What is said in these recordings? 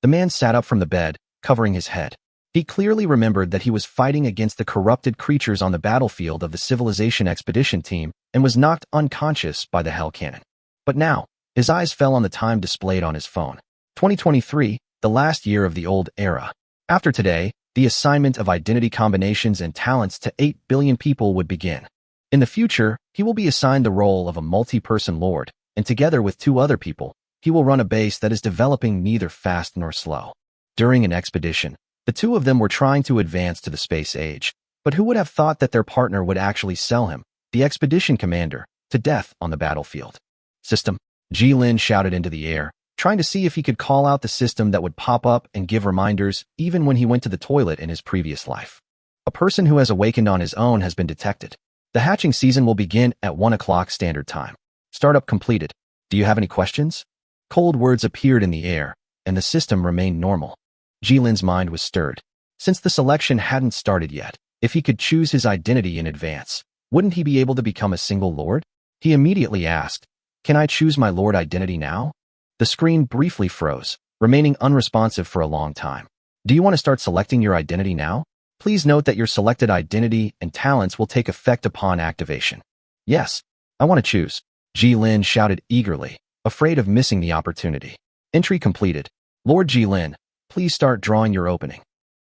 The man sat up from the bed, covering his head. He clearly remembered that he was fighting against the corrupted creatures on the battlefield of the Civilization Expedition team and was knocked unconscious by the Hell Cannon. But now, his eyes fell on the time displayed on his phone. 2023, the last year of the old era. After today, the assignment of identity combinations and talents to 8 billion people would begin. In the future, he will be assigned the role of a multi-person lord, and together with 2 other people, he will run a base that is developing neither fast nor slow. During an expedition, the 2 of them were trying to advance to the space age, but who would have thought that their partner would actually sell him, the expedition commander, to death on the battlefield? System. Ji-Lin shouted into the air, trying to see if he could call out the system that would pop up and give reminders even when he went to the toilet in his previous life. A person who has awakened on his own has been detected. The hatching season will begin at 1 o'clock standard time. Startup completed. Do you have any questions? Cold words appeared in the air, and the system remained normal. Ji-Lin's mind was stirred. Since the selection hadn't started yet, if he could choose his identity in advance, wouldn't he be able to become a single lord? He immediately asked, "Can I choose my lord identity now?" The screen briefly froze, remaining unresponsive for a long time. Do you want to start selecting your identity now? Please note that your selected identity and talents will take effect upon activation. Yes, I want to choose. Ji-Lin shouted eagerly, afraid of missing the opportunity. Entry completed. Lord Ji-Lin, please start drawing your opening.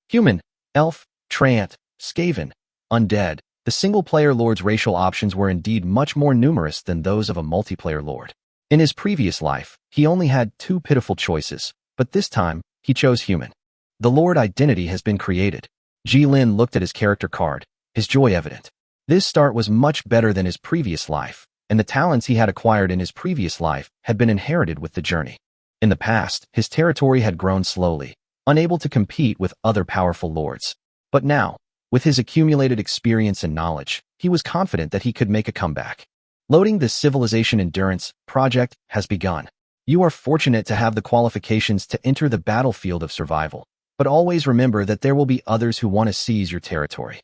Human, elf, treant, skaven, undead. The single-player lord's racial options were indeed much more numerous than those of a multiplayer lord. In his previous life, he only had 2 pitiful choices, but this time, he chose human. The lord identity has been created. Ji-Lin looked at his character card, his joy evident. This start was much better than his previous life, and the talents he had acquired in his previous life had been inherited with the journey. In the past, his territory had grown slowly, unable to compete with other powerful lords. But now, with his accumulated experience and knowledge, he was confident that he could make a comeback. Loading the Civilization Endurance project has begun. You are fortunate to have the qualifications to enter the battlefield of survival, but always remember that there will be others who want to seize your territory.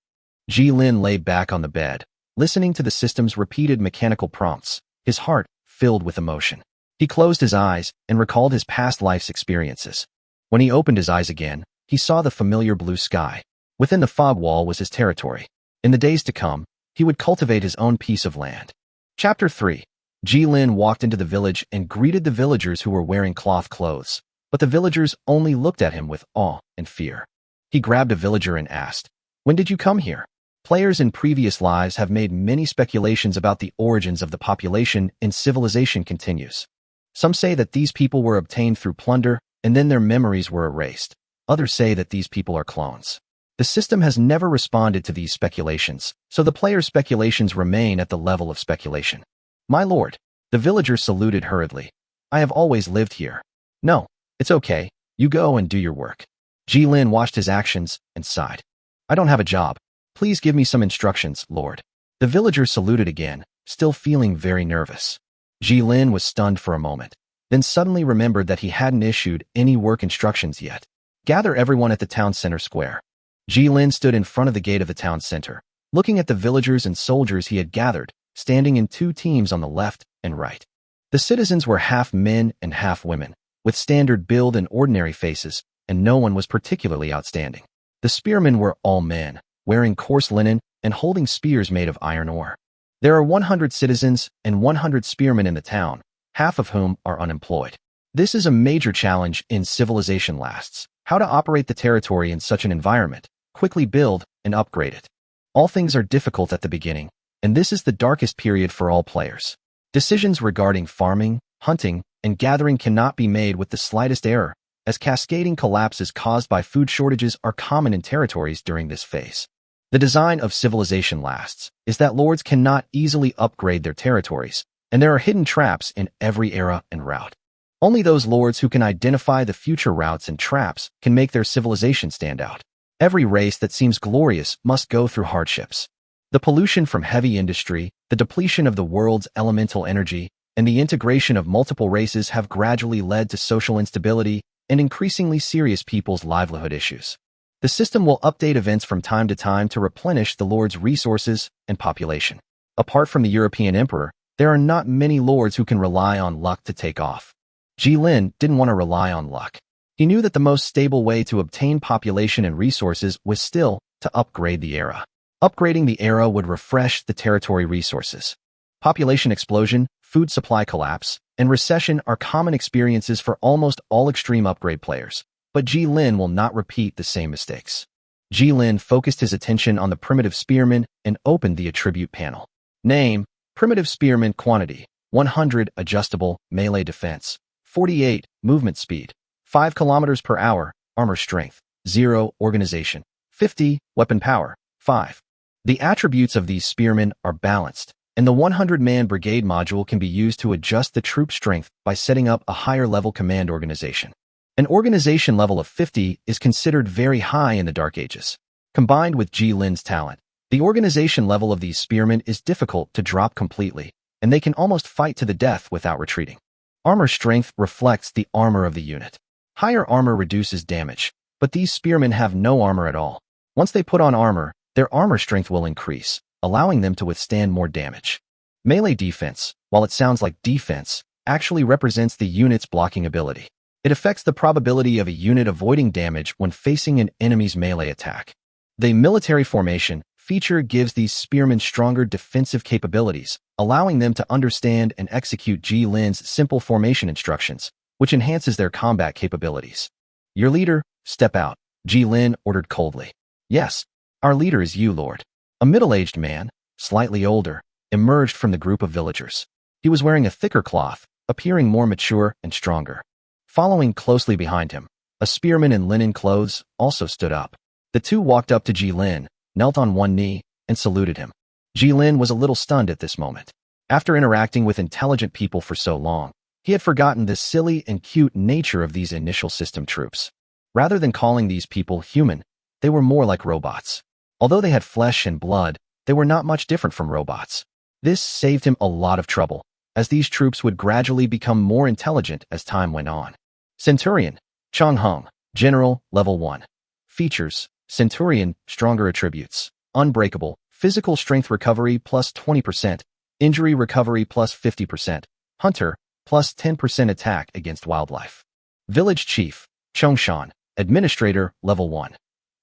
Ji-Lin lay back on the bed, listening to the system's repeated mechanical prompts, his heart filled with emotion. He closed his eyes and recalled his past life's experiences. When he opened his eyes again, he saw the familiar blue sky. Within the fog wall was his territory. In the days to come, he would cultivate his own piece of land. Chapter 3. Ji-Lin walked into the village and greeted the villagers who were wearing cloth clothes, but the villagers only looked at him with awe and fear. He grabbed a villager and asked, "When did you come here?" Players in previous lives have made many speculations about the origins of the population in Civilization continues. Some say that these people were obtained through plunder, and then their memories were erased. Others say that these people are clones. The system has never responded to these speculations, so the player's speculations remain at the level of speculation. "My lord," the villager saluted hurriedly. "I have always lived here." "No, it's okay. You go and do your work." Ji-Lin watched his actions and sighed. "I don't have a job. Please give me some instructions, lord." The villager saluted again, still feeling very nervous. Ji-Lin was stunned for a moment, then suddenly remembered that he hadn't issued any work instructions yet. "Gather everyone at the town center square." Ji-Lin stood in front of the gate of the town center, looking at the villagers and soldiers he had gathered, standing in 2 teams on the left and right. The citizens were half men and half women, with standard build and ordinary faces, and no one was particularly outstanding. The spearmen were all men, wearing coarse linen and holding spears made of iron ore. There are 100 citizens and 100 spearmen in the town, half of whom are unemployed. This is a major challenge in Civilization Lasts: how to operate the territory in such an environment, quickly build and upgrade it. All things are difficult at the beginning, and this is the darkest period for all players. Decisions regarding farming, hunting, and gathering cannot be made with the slightest error, as cascading collapses caused by food shortages are common in territories during this phase. The design of Civilization Lasts is that lords cannot easily upgrade their territories, and there are hidden traps in every era and route. Only those lords who can identify the future routes and traps can make their civilization stand out. Every race that seems glorious must go through hardships. The pollution from heavy industry, the depletion of the world's elemental energy, and the integration of multiple races have gradually led to social instability and increasingly serious people's livelihood issues. The system will update events from time to time to replenish the lord's resources and population. Apart from the European emperor, there are not many lords who can rely on luck to take off. Ji-Lin didn't want to rely on luck. He knew that the most stable way to obtain population and resources was still to upgrade the era. Upgrading the era would refresh the territory resources. Population explosion, food supply collapse, and recession are common experiences for almost all extreme upgrade players, but Ji-Lin will not repeat the same mistakes. Ji-Lin focused his attention on the primitive spearman and opened the attribute panel. Name: Primitive Spearman. Quantity: 100. Adjustable, melee defense, 48. Movement speed, 5 km per hour. Armor strength, 0. Organization, 50. Weapon power, 5. The attributes of these spearmen are balanced, and the 100-man brigade module can be used to adjust the troop strength by setting up a higher-level command organization. An organization level of 50 is considered very high in the Dark Ages. Combined with Ji-Lin's talent, the organization level of these spearmen is difficult to drop completely, and they can almost fight to the death without retreating. Armor strength reflects the armor of the unit. Higher armor reduces damage, but these spearmen have no armor at all. Once they put on armor, their armor strength will increase, allowing them to withstand more damage. Melee defense, while it sounds like defense, actually represents the unit's blocking ability. It affects the probability of a unit avoiding damage when facing an enemy's melee attack. The military formation feature gives these spearmen stronger defensive capabilities, allowing them to understand and execute Ji-Lin's simple formation instructions, which enhances their combat capabilities. Your leader, step out, Ji-Lin ordered coldly. Yes, our leader is you, Lord. A middle-aged man, slightly older, emerged from the group of villagers. He was wearing a thicker cloth, appearing more mature and stronger. Following closely behind him, a spearman in linen clothes also stood up. The two walked up to Ji-Lin, knelt on one knee, and saluted him. Ji-Lin was a little stunned at this moment. After interacting with intelligent people for so long, he had forgotten the silly and cute nature of these initial system troops. Rather than calling these people human, they were more like robots. Although they had flesh and blood, they were not much different from robots. This saved him a lot of trouble, as these troops would gradually become more intelligent as time went on. Centurion, Chong Hung, General, Level 1. Features: Centurion, stronger attributes, unbreakable, physical strength recovery plus 20%, injury recovery plus 50%, Hunter, plus 10% attack against wildlife. Village Chief, Chongshan, Administrator, Level 1.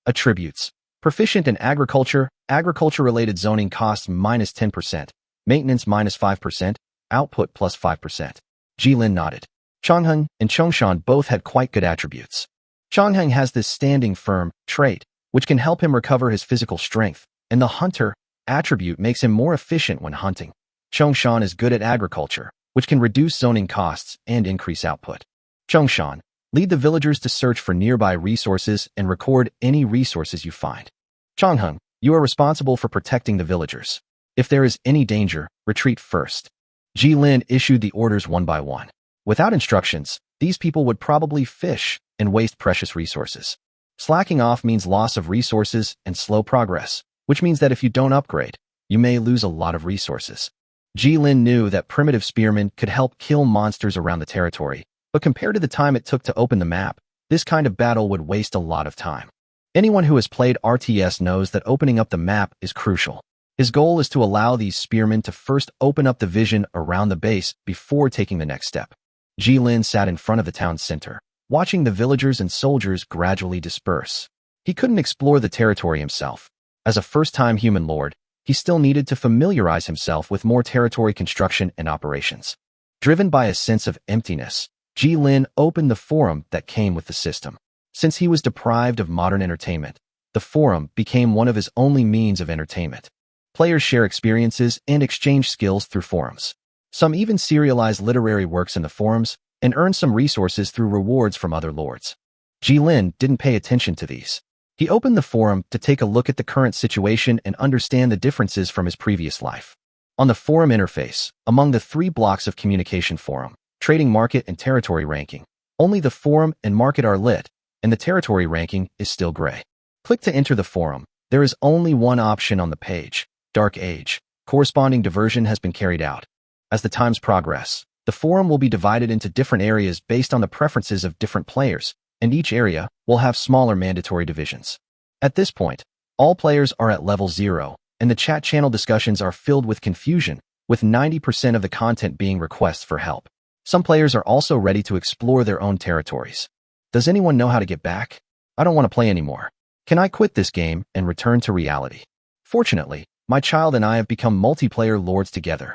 Attributes: proficient in agriculture, agriculture-related zoning costs minus 10%, maintenance minus 5%, output plus 5%. Ji-Lin nodded. Chongheng and Chongshan both had quite good attributes. Chongheng has this standing firm trait, which can help him recover his physical strength, and the hunter attribute makes him more efficient when hunting. Chongshan is good at agriculture, which can reduce zoning costs and increase output. Chongshan, lead the villagers to search for nearby resources and record any resources you find. Chongheng, you are responsible for protecting the villagers. If there is any danger, retreat first. Ji-Lin issued the orders one by one. Without instructions, these people would probably fish and waste precious resources. Slacking off means loss of resources and slow progress, which means that if you don't upgrade, you may lose a lot of resources. Ji-Lin knew that primitive spearmen could help kill monsters around the territory, but compared to the time it took to open the map, this kind of battle would waste a lot of time. Anyone who has played RTS knows that opening up the map is crucial. His goal is to allow these spearmen to first open up the vision around the base before taking the next step. Ji-Lin sat in front of the town center, watching the villagers and soldiers gradually disperse. He couldn't explore the territory himself. As a first-time human lord, he still needed to familiarize himself with more territory construction and operations. Driven by a sense of emptiness, Ji-Lin opened the forum that came with the system. Since he was deprived of modern entertainment, the forum became one of his only means of entertainment. Players share experiences and exchange skills through forums. Some even serialize literary works in the forums and earn some resources through rewards from other lords. Ji-Lin didn't pay attention to these. He opened the forum to take a look at the current situation and understand the differences from his previous life. On the forum interface, among the 3 blocks of communication forum, trading market and territory ranking, only the forum and market are lit, and the territory ranking is still gray. Click to enter the forum. There is only one option on the page, Dark Age. Corresponding diversion has been carried out. As the times progress, the forum will be divided into different areas based on the preferences of different players, and each area will have smaller mandatory divisions. At this point, all players are at level 0, and the chat channel discussions are filled with confusion, with 90% of the content being requests for help. Some players are also ready to explore their own territories. Does anyone know how to get back? I don't want to play anymore. Can I quit this game and return to reality? Fortunately, my child and I have become multiplayer lords together.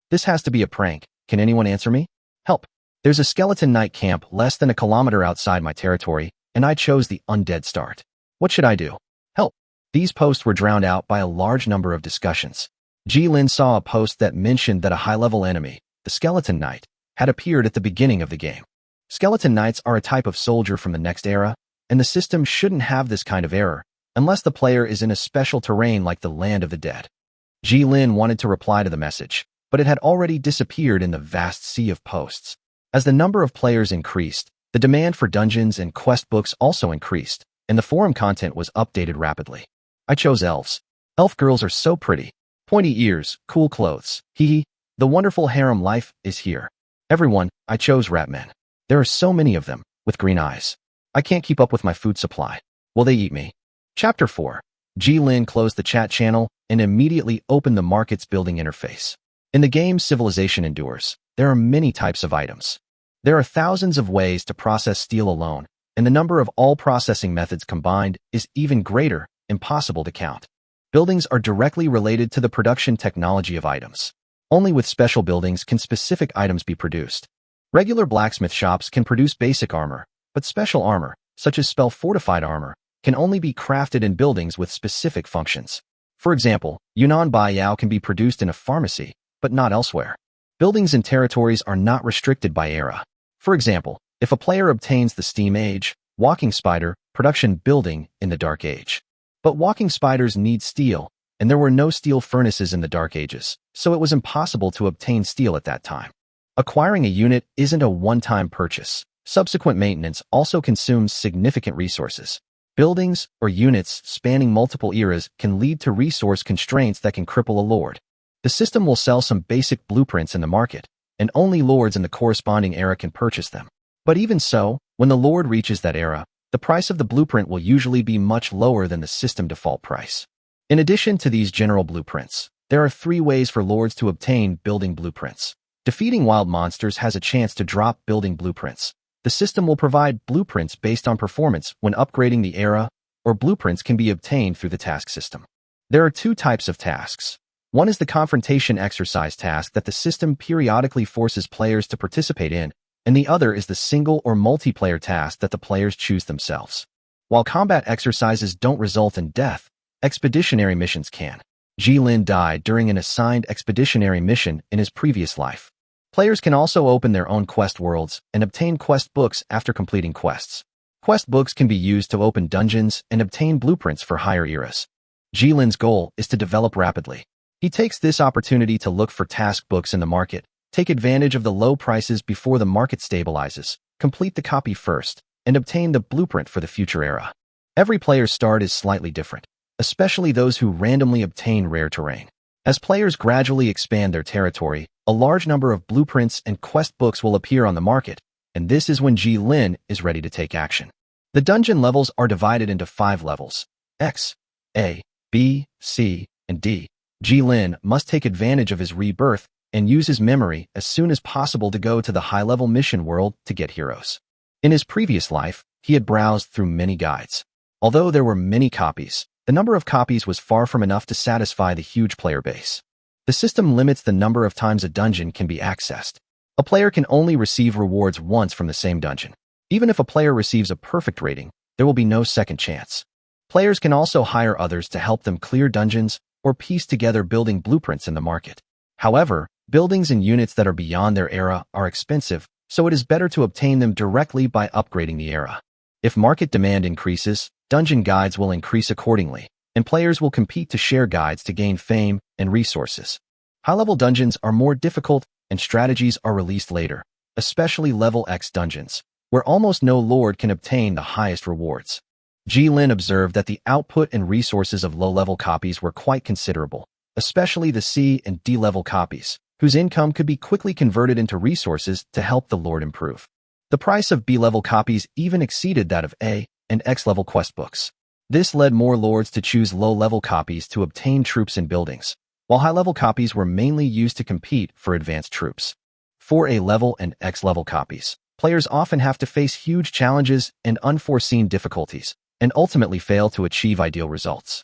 This has to be a prank. Can anyone answer me? Help. There's a skeleton knight camp less than a kilometer outside my territory, and I chose the undead start. What should I do? Help. These posts were drowned out by a large number of discussions. Ji-Lin saw a post that mentioned that a high-level enemy, the skeleton knight, had appeared at the beginning of the game. Skeleton knights are a type of soldier from the next era, and the system shouldn't have this kind of error, unless the player is in a special terrain like the Land of the Dead. Ji-Lin wanted to reply to the message, but it had already disappeared in the vast sea of posts. As the number of players increased, the demand for dungeons and quest books also increased, and the forum content was updated rapidly. I chose elves. Elf girls are so pretty. Pointy ears, cool clothes. Hee hee. The wonderful harem life is here. Everyone, I chose rat men. There are so many of them, with green eyes. I can't keep up with my food supply. Will they eat me? Chapter 4. Ji-Lin closed the chat channel and immediately opened the market's building interface. In the game Civilization Endures, there are many types of items. There are thousands of ways to process steel alone, and the number of all processing methods combined is even greater, impossible to count. Buildings are directly related to the production technology of items. Only with special buildings can specific items be produced. Regular blacksmith shops can produce basic armor, but special armor, such as spell-fortified armor, can only be crafted in buildings with specific functions. For example, Yunnan Bai Yao can be produced in a pharmacy, but not elsewhere. Buildings and territories are not restricted by era. For example, if a player obtains the Steam Age, Walking Spider, production building in the Dark Age. But walking spiders need steel, and there were no steel furnaces in the Dark Ages, so it was impossible to obtain steel at that time. Acquiring a unit isn't a one-time purchase. Subsequent maintenance also consumes significant resources. Buildings or units spanning multiple eras can lead to resource constraints that can cripple a lord. The system will sell some basic blueprints in the market, and only lords in the corresponding era can purchase them. But even so, when the lord reaches that era, the price of the blueprint will usually be much lower than the system default price. In addition to these general blueprints, there are 3 ways for lords to obtain building blueprints. Defeating wild monsters has a chance to drop building blueprints. The system will provide blueprints based on performance when upgrading the era, or blueprints can be obtained through the task system. There are 2 types of tasks. One is the confrontation exercise task that the system periodically forces players to participate in, and the other is the single or multiplayer task that the players choose themselves. While combat exercises don't result in death, expeditionary missions can. Ji-Lin died during an assigned expeditionary mission in his previous life. Players can also open their own quest worlds and obtain quest books after completing quests. Quest books can be used to open dungeons and obtain blueprints for higher eras. Ji-Lin's goal is to develop rapidly. He takes this opportunity to look for task books in the market, take advantage of the low prices before the market stabilizes, complete the copy first, and obtain the blueprint for the future era. Every player's start is slightly different, especially those who randomly obtain rare terrain. As players gradually expand their territory, a large number of blueprints and quest books will appear on the market, and this is when Ji-Lin is ready to take action. The dungeon levels are divided into 5 levels: X, A, B, C, and D. Ji-Lin must take advantage of his rebirth and use his memory as soon as possible to go to the high-level mission world to get heroes. In his previous life, he had browsed through many guides. Although there were many copies, the number of copies was far from enough to satisfy the huge player base. The system limits the number of times a dungeon can be accessed. A player can only receive rewards once from the same dungeon. Even if a player receives a perfect rating, there will be no second chance. Players can also hire others to help them clear dungeons or piece together building blueprints in the market. However, buildings and units that are beyond their era are expensive, so it is better to obtain them directly by upgrading the era. If market demand increases, dungeon guides will increase accordingly, and players will compete to share guides to gain fame and resources. High-level dungeons are more difficult, and strategies are released later, especially level X dungeons, where almost no lord can obtain the highest rewards. Ji-Lin observed that the output and resources of low-level copies were quite considerable, especially the C and D-level copies, whose income could be quickly converted into resources to help the lord improve. The price of B-level copies even exceeded that of A and X-level quest books. This led more lords to choose low-level copies to obtain troops and buildings, while high-level copies were mainly used to compete for advanced troops. For A-level and X-level copies, players often have to face huge challenges and unforeseen difficulties, and ultimately fail to achieve ideal results.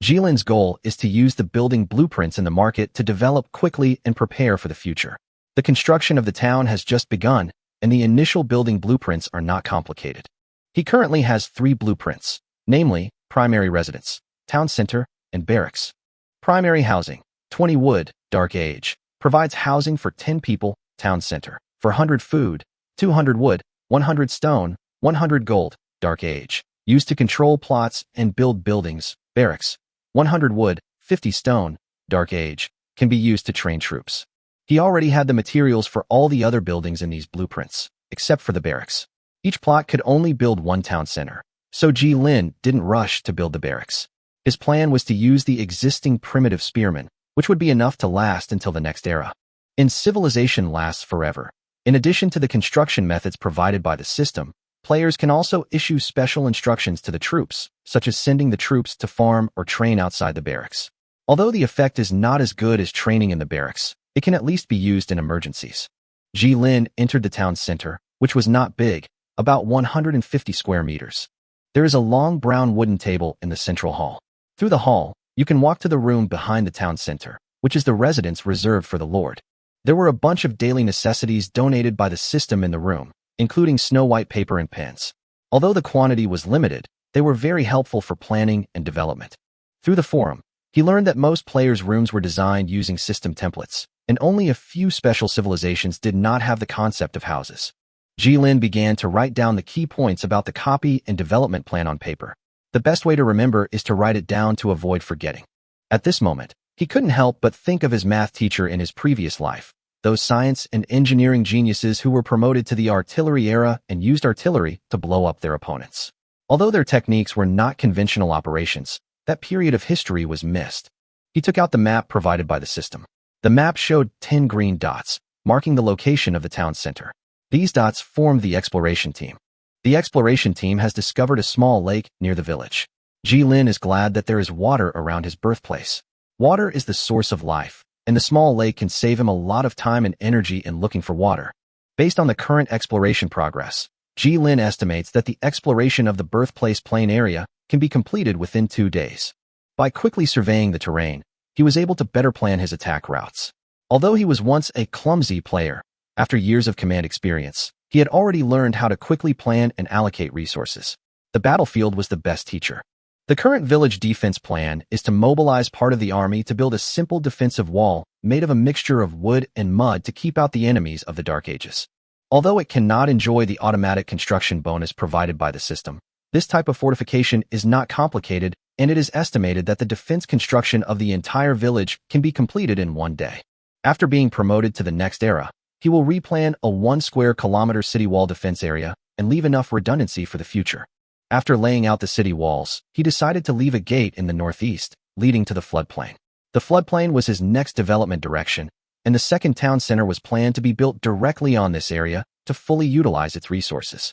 Jilin's goal is to use the building blueprints in the market to develop quickly and prepare for the future. The construction of the town has just begun, and the initial building blueprints are not complicated. He currently has 3 blueprints, namely, primary residence, town center, and barracks. Primary housing, 20 wood, dark age, provides housing for 10 people, town center, for 100 food, 200 wood, 100 stone, 100 gold, dark age, used to control plots and build buildings, barracks, 100 wood, 50 stone, dark age, can be used to train troops. He already had the materials for all the other buildings in these blueprints, except for the barracks. Each plot could only build one town center, so Jilin didn't rush to build the barracks. His plan was to use the existing primitive spearmen, which would be enough to last until the next era. In Civilization Lasts Forever, in addition to the construction methods provided by the system, players can also issue special instructions to the troops, such as sending the troops to farm or train outside the barracks. Although the effect is not as good as training in the barracks, it can at least be used in emergencies. Jilin entered the town center, which was not big, about 150 square meters. There is a long brown wooden table in the central hall. Through the hall, you can walk to the room behind the town center, which is the residence reserved for the lord. There were a bunch of daily necessities donated by the system in the room, including snow-white paper and pens. Although the quantity was limited, they were very helpful for planning and development. Through the forum, he learned that most players' rooms were designed using system templates, and only a few special civilizations did not have the concept of houses. Jilin began to write down the key points about the copy and development plan on paper. The best way to remember is to write it down to avoid forgetting. At this moment, he couldn't help but think of his math teacher in his previous life, those science and engineering geniuses who were promoted to the artillery era and used artillery to blow up their opponents. Although their techniques were not conventional operations, that period of history was missed. He took out the map provided by the system. The map showed 10 green dots, marking the location of the town center. These dots formed the exploration team. The exploration team has discovered a small lake near the village. Jilin is glad that there is water around his birthplace. Water is the source of life, and the small lake can save him a lot of time and energy in looking for water. Based on the current exploration progress, Jilin estimates that the exploration of the birthplace plain area can be completed within 2 days. By quickly surveying the terrain, he was able to better plan his attack routes. Although he was once a clumsy player, after years of command experience, he had already learned how to quickly plan and allocate resources. The battlefield was the best teacher. The current village defense plan is to mobilize part of the army to build a simple defensive wall made of a mixture of wood and mud to keep out the enemies of the Dark Ages. Although it cannot enjoy the automatic construction bonus provided by the system, this type of fortification is not complicated, and it is estimated that the defense construction of the entire village can be completed in 1 day. After being promoted to the next era, he will replan a 1 square kilometer city wall defense area and leave enough redundancy for the future. After laying out the city walls, he decided to leave a gate in the northeast, leading to the floodplain. The floodplain was his next development direction, and the second town center was planned to be built directly on this area to fully utilize its resources.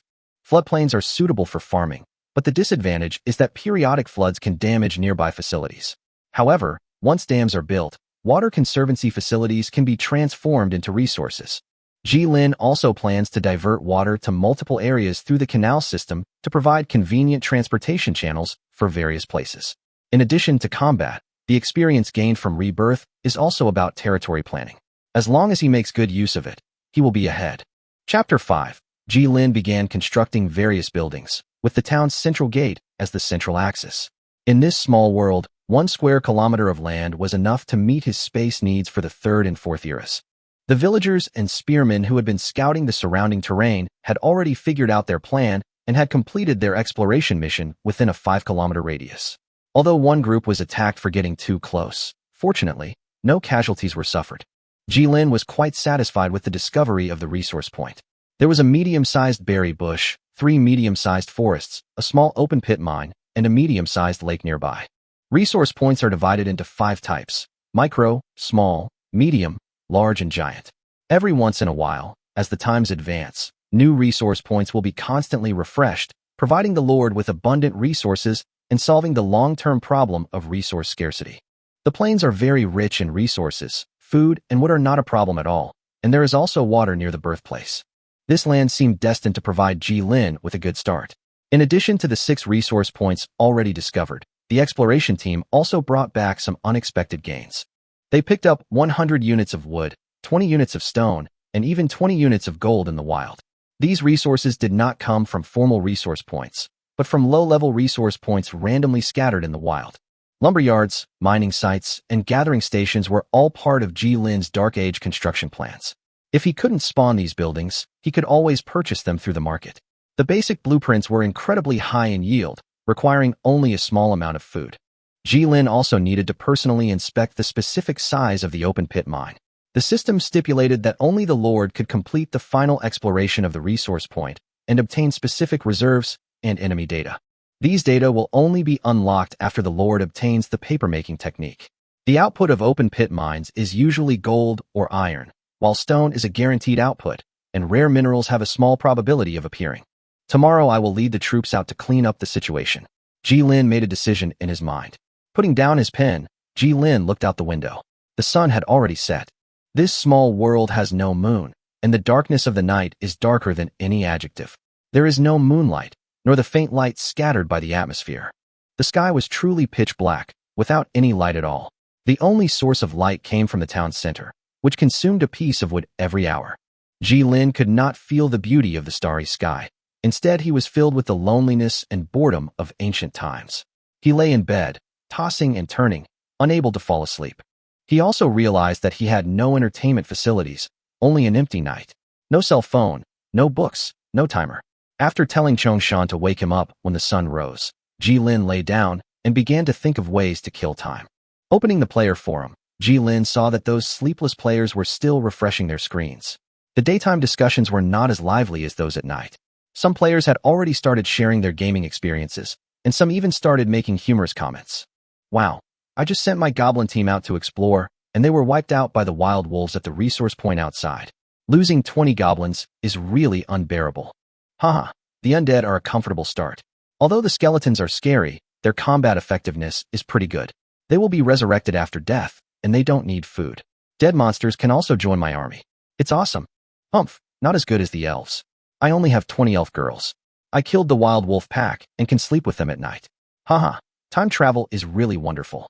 Floodplains are suitable for farming, but the disadvantage is that periodic floods can damage nearby facilities. However, once dams are built, water conservancy facilities can be transformed into resources. Jilin also plans to divert water to multiple areas through the canal system to provide convenient transportation channels for various places. In addition to combat, the experience gained from rebirth is also about territory planning. As long as he makes good use of it, he will be ahead. Chapter 5. Jilin began constructing various buildings, with the town's central gate as the central axis. In this small world, 1 square kilometer of land was enough to meet his space needs for the 3rd and 4th eras. The villagers and spearmen who had been scouting the surrounding terrain had already figured out their plan and had completed their exploration mission within a 5-kilometer radius. Although one group was attacked for getting too close, fortunately, no casualties were suffered. Jilin was quite satisfied with the discovery of the resource point. There was a medium-sized berry bush, 3 medium-sized forests, a small open-pit mine, and a medium-sized lake nearby. Resource points are divided into 5 types: micro, small, medium, large, and giant. Every once in a while, as the times advance, new resource points will be constantly refreshed, providing the Lord with abundant resources and solving the long-term problem of resource scarcity. The plains are very rich in resources, food, and wood are not a problem at all, and there is also water near the birthplace. This land seemed destined to provide Ji Lin with a good start. In addition to the 6 resource points already discovered, the exploration team also brought back some unexpected gains. They picked up 100 units of wood, 20 units of stone, and even 20 units of gold in the wild. These resources did not come from formal resource points, but from low-level resource points randomly scattered in the wild. Lumberyards, mining sites, and gathering stations were all part of Ji Lin's Dark Age construction plans. If he couldn't spawn these buildings, he could always purchase them through the market. The basic blueprints were incredibly high in yield, requiring only a small amount of food. Ji Lin also needed to personally inspect the specific size of the open pit mine. The system stipulated that only the Lord could complete the final exploration of the resource point and obtain specific reserves and enemy data. These data will only be unlocked after the Lord obtains the papermaking technique. The output of open pit mines is usually gold or iron, while stone is a guaranteed output, and rare minerals have a small probability of appearing. Tomorrow I will lead the troops out to clean up the situation. Ji Lin made a decision in his mind. Putting down his pen, Ji Lin looked out the window. The sun had already set. This small world has no moon, and the darkness of the night is darker than any adjective. There is no moonlight, nor the faint light scattered by the atmosphere. The sky was truly pitch black, without any light at all. The only source of light came from the town center, which consumed a piece of wood every hour. Ji Lin could not feel the beauty of the starry sky. Instead, he was filled with the loneliness and boredom of ancient times. He lay in bed, tossing and turning, unable to fall asleep. He also realized that he had no entertainment facilities, only an empty night. No cell phone, no books, no timer. After telling Chongshan to wake him up when the sun rose, Ji Lin lay down and began to think of ways to kill time. Opening the player forum, Ji Lin saw that those sleepless players were still refreshing their screens. The daytime discussions were not as lively as those at night. Some players had already started sharing their gaming experiences, and some even started making humorous comments. Wow, I just sent my goblin team out to explore, and they were wiped out by the wild wolves at the resource point outside. Losing 20 goblins is really unbearable. Haha, the undead are a comfortable start. Although the skeletons are scary, their combat effectiveness is pretty good. They will be resurrected after death, and they don't need food. Dead monsters can also join my army. It's awesome. Humph, not as good as the elves. I only have 20 elf girls. I killed the wild wolf pack and can sleep with them at night. Haha, time travel is really wonderful.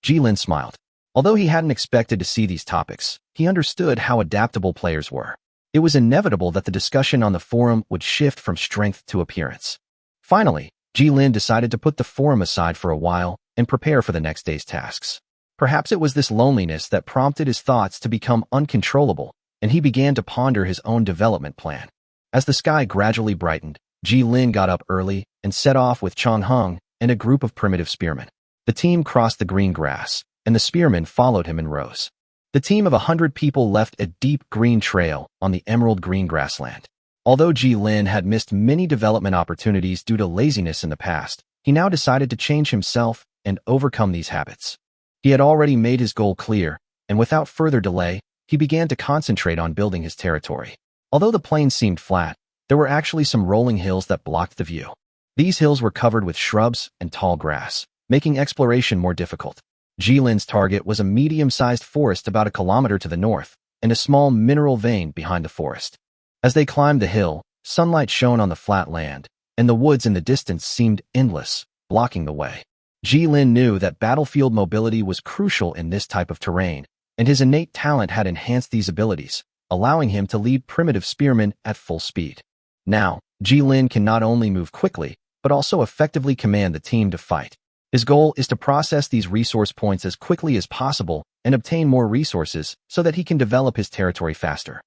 Ji Lin smiled. Although he hadn't expected to see these topics, he understood how adaptable players were. It was inevitable that the discussion on the forum would shift from strength to appearance. Finally, Ji Lin decided to put the forum aside for a while and prepare for the next day's tasks. Perhaps it was this loneliness that prompted his thoughts to become uncontrollable, and he began to ponder his own development plan. As the sky gradually brightened, Ji Lin got up early and set off with Chong Hung and a group of primitive spearmen. The team crossed the green grass, and the spearmen followed him in rows. The team of 100 people left a deep green trail on the emerald green grassland. Although Ji Lin had missed many development opportunities due to laziness in the past, he now decided to change himself and overcome these habits. He had already made his goal clear, and without further delay, he began to concentrate on building his territory. Although the plain seemed flat, there were actually some rolling hills that blocked the view. These hills were covered with shrubs and tall grass, making exploration more difficult. Ji Lin's target was a medium-sized forest about a kilometer to the north, and a small mineral vein behind the forest. As they climbed the hill, sunlight shone on the flat land, and the woods in the distance seemed endless, blocking the way. Ji Lin knew that battlefield mobility was crucial in this type of terrain, and his innate talent had enhanced these abilities, allowing him to lead primitive spearmen at full speed. Now, Ji Lin can not only move quickly, but also effectively command the team to fight. His goal is to process these resource points as quickly as possible and obtain more resources so that he can develop his territory faster.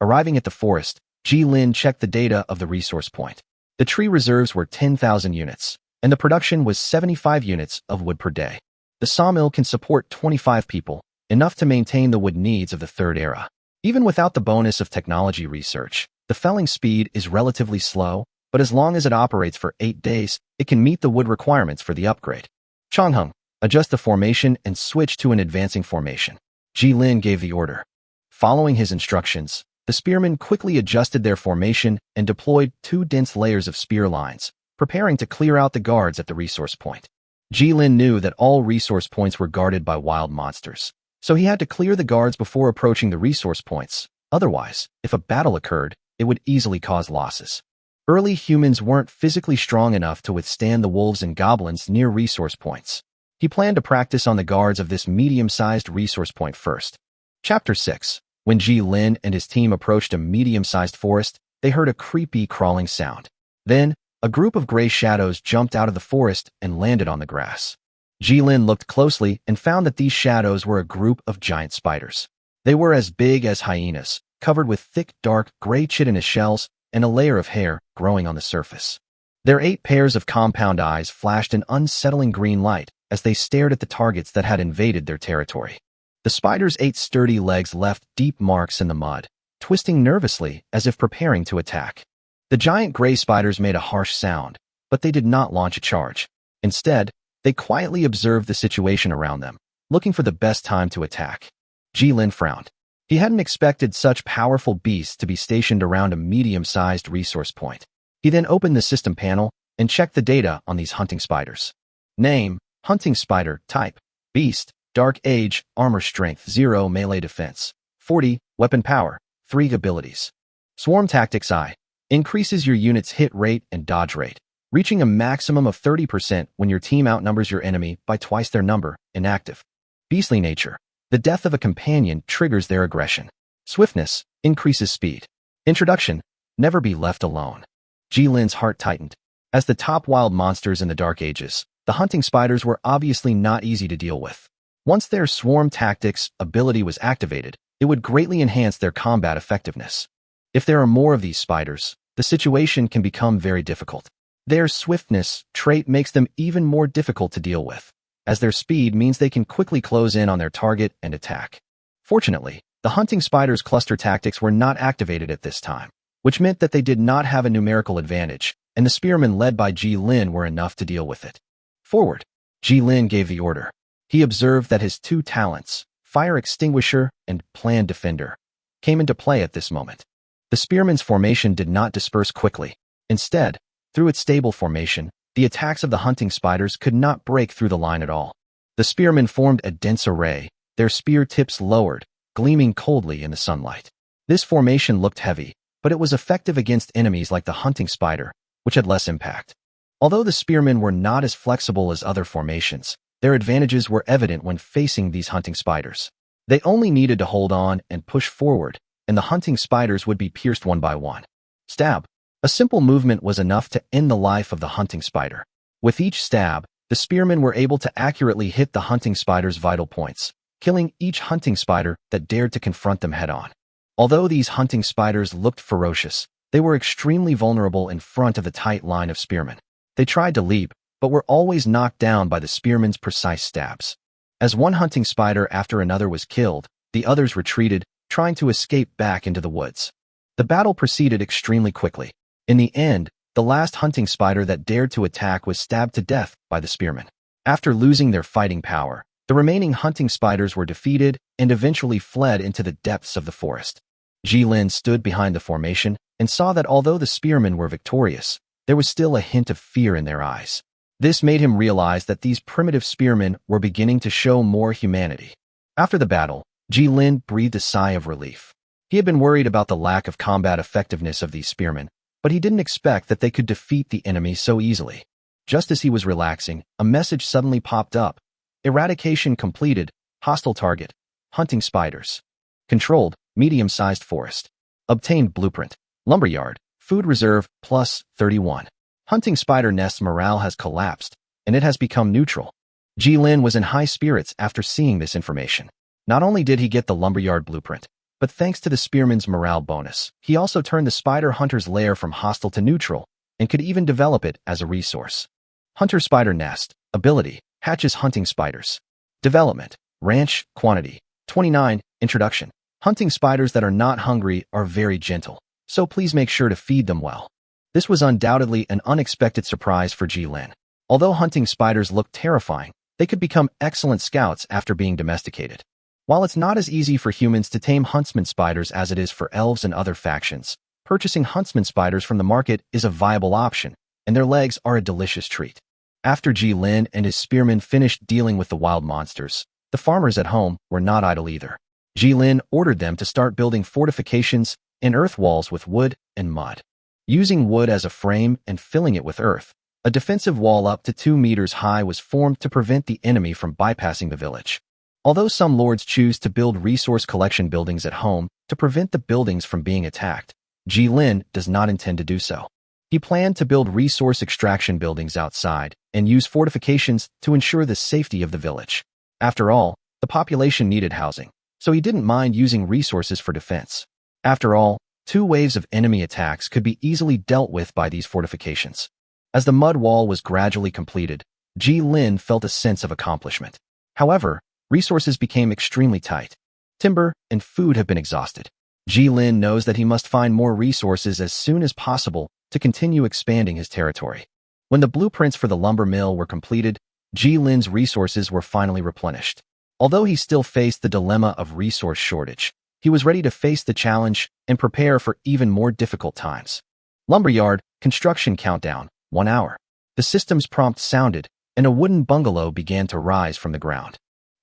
Arriving at the forest, Ji Lin checked the data of the resource point. The tree reserves were 10,000 units, and the production was 75 units of wood per day. The sawmill can support 25 people, enough to maintain the wood needs of the third era. Even without the bonus of technology research, the felling speed is relatively slow, but as long as it operates for 8 days, it can meet the wood requirements for the upgrade. Chonghung, adjust the formation and switch to an advancing formation. Ji Lin gave the order. Following his instructions, the spearmen quickly adjusted their formation and deployed 2 dense layers of spear lines, preparing to clear out the guards at the resource point. Ji Lin knew that all resource points were guarded by wild monsters, so he had to clear the guards before approaching the resource points. Otherwise, if a battle occurred, it would easily cause losses. Early humans weren't physically strong enough to withstand the wolves and goblins near resource points. He planned to practice on the guards of this medium-sized resource point first. Chapter 6. When Ji Lin and his team approached a medium-sized forest, they heard a creepy crawling sound. Then, a group of gray shadows jumped out of the forest and landed on the grass. Ji Lin looked closely and found that these shadows were a group of giant spiders. They were as big as hyenas, covered with thick, dark, gray chitinous shells and a layer of hair growing on the surface. Their 8 pairs of compound eyes flashed an unsettling green light as they stared at the targets that had invaded their territory. The spiders' 8 sturdy legs left deep marks in the mud, twisting nervously as if preparing to attack. The giant gray spiders made a harsh sound, but they did not launch a charge. Instead, they quietly observed the situation around them, looking for the best time to attack. Ji Lin frowned. He hadn't expected such powerful beasts to be stationed around a medium-sized resource point. He then opened the system panel and checked the data on these hunting spiders. Name: hunting spider. Type: beast. Dark age, armor strength 0, melee defense 40, weapon power 3, abilities. Swarm tactics. I increases your unit's hit rate and dodge rate, reaching a maximum of 30% when your team outnumbers your enemy by twice their number. Inactive. Beastly nature. The death of a companion triggers their aggression. Swiftness increases speed. Introduction: never be left alone. Ji Lin's heart tightened. As the top wild monsters in the Dark Ages, the hunting spiders were obviously not easy to deal with. Once their swarm tactics ability was activated, it would greatly enhance their combat effectiveness. If there are more of these spiders, the situation can become very difficult. Their swiftness trait makes them even more difficult to deal with, as their speed means they can quickly close in on their target and attack. Fortunately, the hunting spiders' cluster tactics were not activated at this time, which meant that they did not have a numerical advantage, and the spearmen led by Ji Lin were enough to deal with it. Forward. Ji Lin gave the order. He observed that his 2 talents, Fire Extinguisher and Plan Defender, came into play at this moment. The spearmen's formation did not disperse quickly. Instead, through its stable formation, the attacks of the hunting spiders could not break through the line at all. The spearmen formed a dense array, their spear tips lowered, gleaming coldly in the sunlight. This formation looked heavy, but it was effective against enemies like the hunting spider, which had less impact. Although the spearmen were not as flexible as other formations, their advantages were evident when facing these hunting spiders. They only needed to hold on and push forward, and the hunting spiders would be pierced one by one. Stab. A simple movement was enough to end the life of the hunting spider. With each stab, the spearmen were able to accurately hit the hunting spider's vital points, killing each hunting spider that dared to confront them head-on. Although these hunting spiders looked ferocious, they were extremely vulnerable in front of the tight line of spearmen. They tried to leap, but were always knocked down by the spearmen's precise stabs. As one hunting spider after another was killed, the others retreated, trying to escape back into the woods. The battle proceeded extremely quickly. In the end, the last hunting spider that dared to attack was stabbed to death by the spearmen. After losing their fighting power, the remaining hunting spiders were defeated and eventually fled into the depths of the forest. Ji Lin stood behind the formation and saw that although the spearmen were victorious, there was still a hint of fear in their eyes. This made him realize that these primitive spearmen were beginning to show more humanity. After the battle, Ji Lin breathed a sigh of relief. He had been worried about the lack of combat effectiveness of these spearmen, but he didn't expect that they could defeat the enemy so easily. Just as he was relaxing, a message suddenly popped up. Eradication completed. Hostile target. Hunting spiders. Controlled. Medium-sized forest. Obtained blueprint. Lumberyard. Food reserve, plus 31. Hunting spider nest's morale has collapsed, and it has become neutral. Ji Lin was in high spirits after seeing this information. Not only did he get the lumberyard blueprint, but thanks to the spearman's morale bonus, he also turned the spider hunter's lair from hostile to neutral, and could even develop it as a resource. Hunter spider nest. Ability. Hatches hunting spiders. Development. Ranch. Quantity. 29. Introduction. Hunting spiders that are not hungry are very gentle, so please make sure to feed them well. This was undoubtedly an unexpected surprise for Ji Lin. Although hunting spiders looked terrifying, they could become excellent scouts after being domesticated. While it's not as easy for humans to tame huntsman spiders as it is for elves and other factions, purchasing huntsman spiders from the market is a viable option, and their legs are a delicious treat. After Ji Lin and his spearmen finished dealing with the wild monsters, the farmers at home were not idle either. Ji Lin ordered them to start building fortifications and earth walls with wood and mud. Using wood as a frame and filling it with earth, a defensive wall up to 2 meters high was formed to prevent the enemy from bypassing the village. Although some lords choose to build resource collection buildings at home to prevent the buildings from being attacked, Jilin does not intend to do so. He planned to build resource extraction buildings outside and use fortifications to ensure the safety of the village. After all, the population needed housing, so he didn't mind using resources for defense. After all, 2 waves of enemy attacks could be easily dealt with by these fortifications. As the mud wall was gradually completed, Jilin felt a sense of accomplishment. However, resources became extremely tight. Timber and food have been exhausted. Jilin knows that he must find more resources as soon as possible to continue expanding his territory. When the blueprints for the lumber mill were completed, Jilin's resources were finally replenished. Although he still faced the dilemma of resource shortage, he was ready to face the challenge and prepare for even more difficult times. Lumberyard, construction countdown, 1 hour. The system's prompt sounded, and a wooden bungalow began to rise from the ground.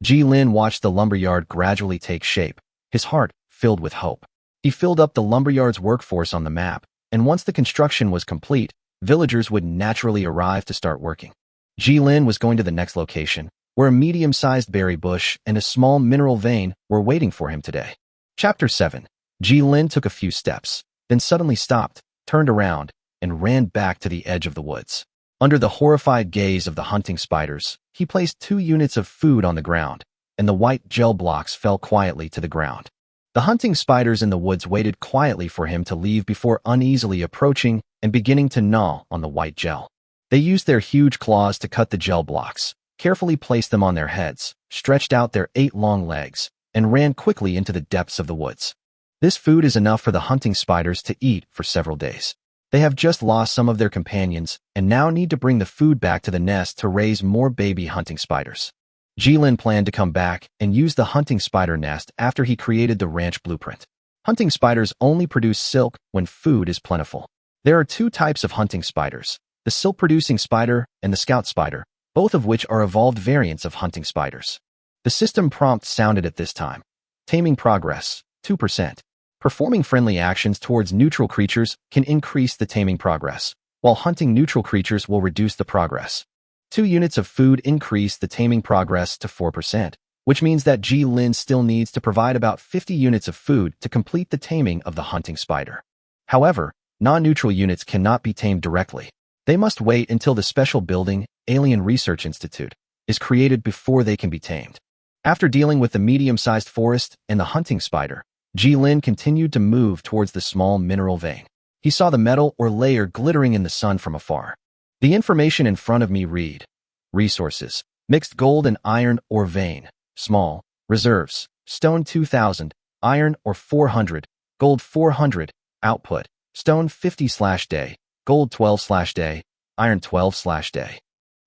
Jilin watched the lumberyard gradually take shape, his heart filled with hope. He filled up the lumberyard's workforce on the map, and once the construction was complete, villagers would naturally arrive to start working. Jilin was going to the next location, where a medium-sized berry bush and a small mineral vein were waiting for him today. Chapter 7. Jilin took a few steps, then suddenly stopped, turned around, and ran back to the edge of the woods. Under the horrified gaze of the hunting spiders, he placed 2 units of food on the ground, and the white gel blocks fell quietly to the ground. The hunting spiders in the woods waited quietly for him to leave before uneasily approaching and beginning to gnaw on the white gel. They used their huge claws to cut the gel blocks, carefully placed them on their heads, stretched out their 8 long legs, and ran quickly into the depths of the woods. This food is enough for the hunting spiders to eat for several days. They have just lost some of their companions and now need to bring the food back to the nest to raise more baby hunting spiders. Jilin planned to come back and use the hunting spider nest after he created the ranch blueprint. Hunting spiders only produce silk when food is plentiful. There are 2 types of hunting spiders, the silk-producing spider and the scout spider, both of which are evolved variants of hunting spiders. The system prompt sounded at this time. Taming progress, 2%. Performing friendly actions towards neutral creatures can increase the taming progress, while hunting neutral creatures will reduce the progress. 2 units of food increase the taming progress to 4%, which means that Jilin still needs to provide about 50 units of food to complete the taming of the hunting spider. However, non-neutral units cannot be tamed directly. They must wait until the special building, Alien Research Institute, is created before they can be tamed. After dealing with the medium-sized forest and the hunting spider, Jilin continued to move towards the small mineral vein. He saw the metal or layer glittering in the sun from afar. The information in front of me read: resources, mixed gold and iron or vein, small, reserves, stone 2000, iron or 400, gold 400, output, stone 50/day, gold 12/day, iron 12/day.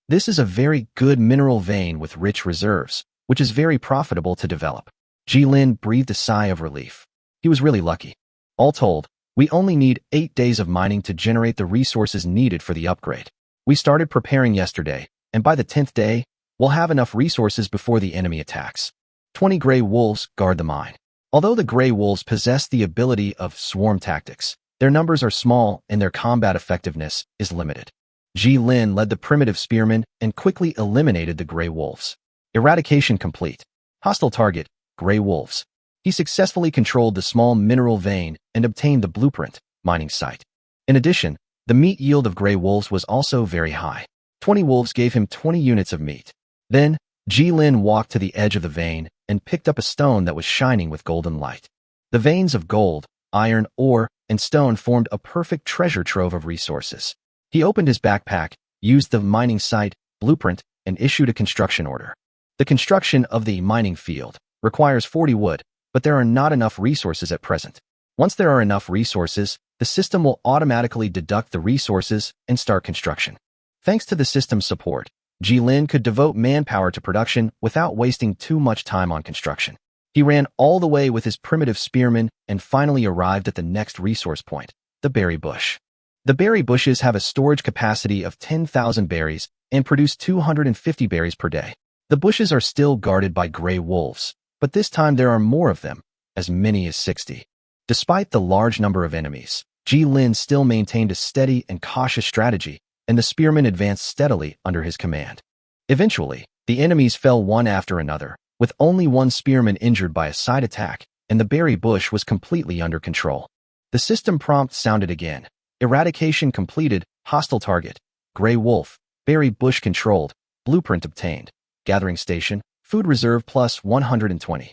This is a very good mineral vein with rich reserves, which is very profitable to develop. Jilin breathed a sigh of relief. He was really lucky. All told, we only need 8 days of mining to generate the resources needed for the upgrade. We started preparing yesterday, and by the 10th day, we'll have enough resources before the enemy attacks. 20 gray wolves guard the mine. Although the gray wolves possess the ability of swarm tactics, their numbers are small and their combat effectiveness is limited. Jilin led the primitive spearmen and quickly eliminated the gray wolves. Eradication complete. Hostile target, gray wolves. He successfully controlled the small mineral vein and obtained the blueprint, mining site. In addition, the meat yield of gray wolves was also very high. 20 wolves gave him 20 units of meat. Then, Jilin walked to the edge of the vein and picked up a stone that was shining with golden light. The veins of gold, iron, ore, and stone formed a perfect treasure trove of resources. He opened his backpack, used the mining site, blueprint, and issued a construction order. The construction of the mining field requires 40 wood, but there are not enough resources at present. Once there are enough resources, the system will automatically deduct the resources and start construction. Thanks to the system's support, Jilin could devote manpower to production without wasting too much time on construction. He ran all the way with his primitive spearmen and finally arrived at the next resource point, the berry bush. The berry bushes have a storage capacity of 10,000 berries and produce 250 berries per day. The bushes are still guarded by gray wolves, but this time there are more of them, as many as 60. Despite the large number of enemies, Ji Lin still maintained a steady and cautious strategy, and the spearmen advanced steadily under his command. Eventually, the enemies fell one after another, with only one spearman injured by a side attack, and the berry bush was completely under control. The system prompt sounded again. Eradication completed, hostile target, gray wolf, berry bush controlled, blueprint obtained, gathering station, food reserve plus 120.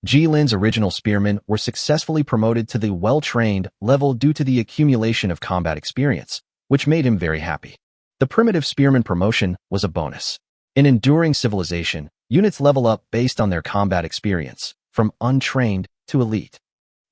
Ji Lin's original spearmen were successfully promoted to the well-trained level due to the accumulation of combat experience, which made him very happy. The primitive spearman promotion was a bonus. In Enduring Civilization, units level up based on their combat experience, from untrained to elite.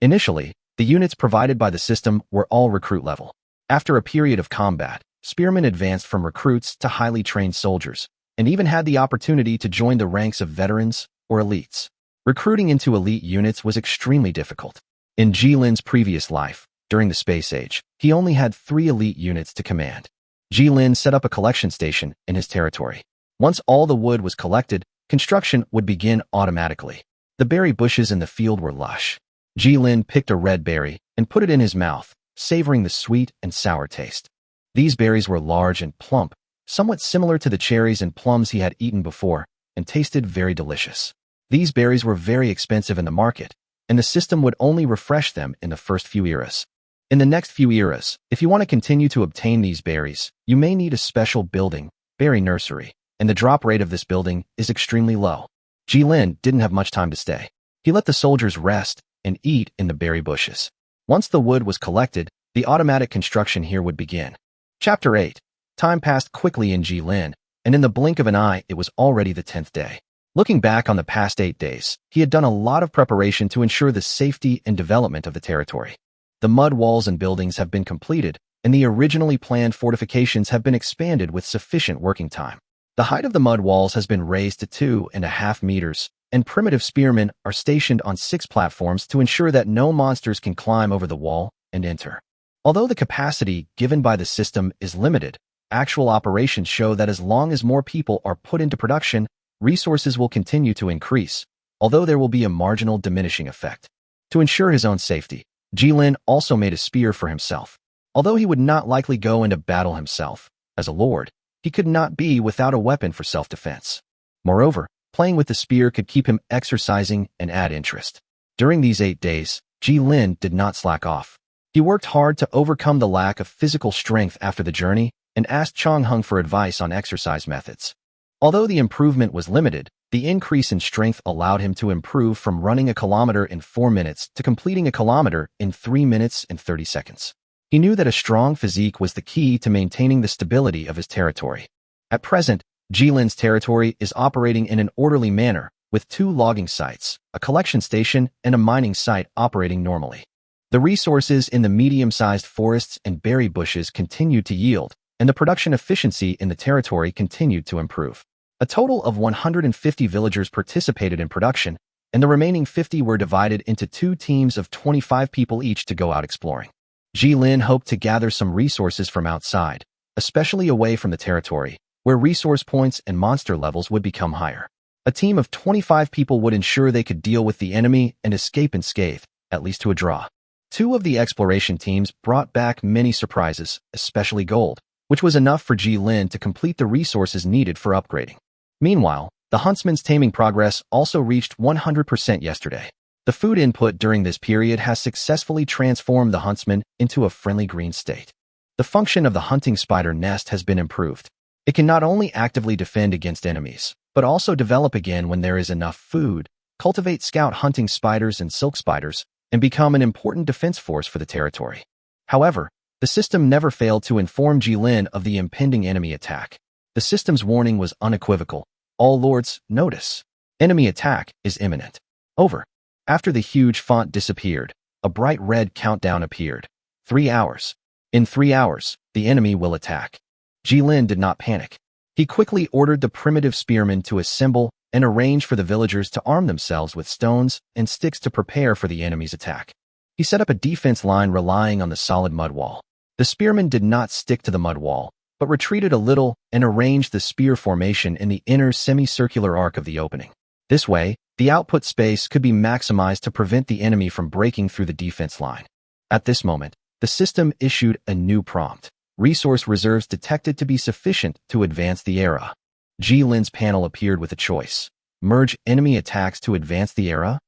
Initially, the units provided by the system were all recruit level. After a period of combat, spearmen advanced from recruits to highly trained soldiers, and even had the opportunity to join the ranks of veterans or elites. Recruiting into elite units was extremely difficult. In Ji Lin's previous life, during the Space Age, he only had 3 elite units to command. Ji Lin set up a collection station in his territory. Once all the wood was collected, construction would begin automatically. The berry bushes in the field were lush. Ji Lin picked a red berry and put it in his mouth, savoring the sweet and sour taste. These berries were large and plump, somewhat similar to the cherries and plums he had eaten before, and tasted very delicious. These berries were very expensive in the market, and the system would only refresh them in the first few eras. In the next few eras, if you want to continue to obtain these berries, you may need a special building, berry nursery, and the drop rate of this building is extremely low. Ji Lin didn't have much time to stay. He let the soldiers rest and eat in the berry bushes. Once the wood was collected, the automatic construction here would begin. Chapter 8. Time passed quickly in Ji Lin, and in the blink of an eye it was already the 10th day. Looking back on the past 8 days, he had done a lot of preparation to ensure the safety and development of the territory. The mud walls and buildings have been completed, and the originally planned fortifications have been expanded with sufficient working time. The height of the mud walls has been raised to 2.5 meters, and primitive spearmen are stationed on 6 platforms to ensure that no monsters can climb over the wall and enter. Although the capacity given by the system is limited, actual operations show that as long as more people are put into production, resources will continue to increase, although there will be a marginal diminishing effect. To ensure his own safety, Ji Lin also made a spear for himself. Although he would not likely go into battle himself, as a lord, he could not be without a weapon for self-defense. Moreover, playing with the spear could keep him exercising and add interest. During these 8 days, Ji Lin did not slack off. He worked hard to overcome the lack of physical strength after the journey and asked Chong Hung for advice on exercise methods. Although the improvement was limited, the increase in strength allowed him to improve from running a kilometer in 4 minutes to completing a kilometer in 3 minutes and 30 seconds. He knew that a strong physique was the key to maintaining the stability of his territory. At present, Ji Lin's territory is operating in an orderly manner, with 2 logging sites, a collection station, and a mining site operating normally. The resources in the medium-sized forests and berry bushes continued to yield, and the production efficiency in the territory continued to improve. A total of 150 villagers participated in production, and the remaining 50 were divided into 2 teams of 25 people each to go out exploring. Ji Lin hoped to gather some resources from outside, especially away from the territory, where resource points and monster levels would become higher. A team of 25 people would ensure they could deal with the enemy and escape unscathed, at least to a draw. 2 of the exploration teams brought back many surprises, especially gold, which was enough for Ji Lin to complete the resources needed for upgrading. Meanwhile, the huntsman's taming progress also reached 100% yesterday. The food input during this period has successfully transformed the huntsman into a friendly green state. The function of the hunting spider nest has been improved. It can not only actively defend against enemies, but also develop again when there is enough food, cultivate scout hunting spiders and silk spiders, and become an important defense force for the territory. However, the system never failed to inform Ji Lin of the impending enemy attack. The system's warning was unequivocal. All lords, notice. Enemy attack is imminent. Over. After the huge font disappeared, a bright red countdown appeared. 3 hours. In 3 hours, the enemy will attack. Ji Lin did not panic. He quickly ordered the primitive spearmen to assemble and arrange for the villagers to arm themselves with stones and sticks to prepare for the enemy's attack. He set up a defense line relying on the solid mud wall. The spearmen did not stick to the mud wall, but retreated a little and arranged the spear formation in the inner semicircular arc of the opening. This way, the output space could be maximized to prevent the enemy from breaking through the defense line. At this moment, the system issued a new prompt. Resource reserves detected to be sufficient to advance the era. Ji-Lin's panel appeared with a choice. Merge enemy attacks to advance the era?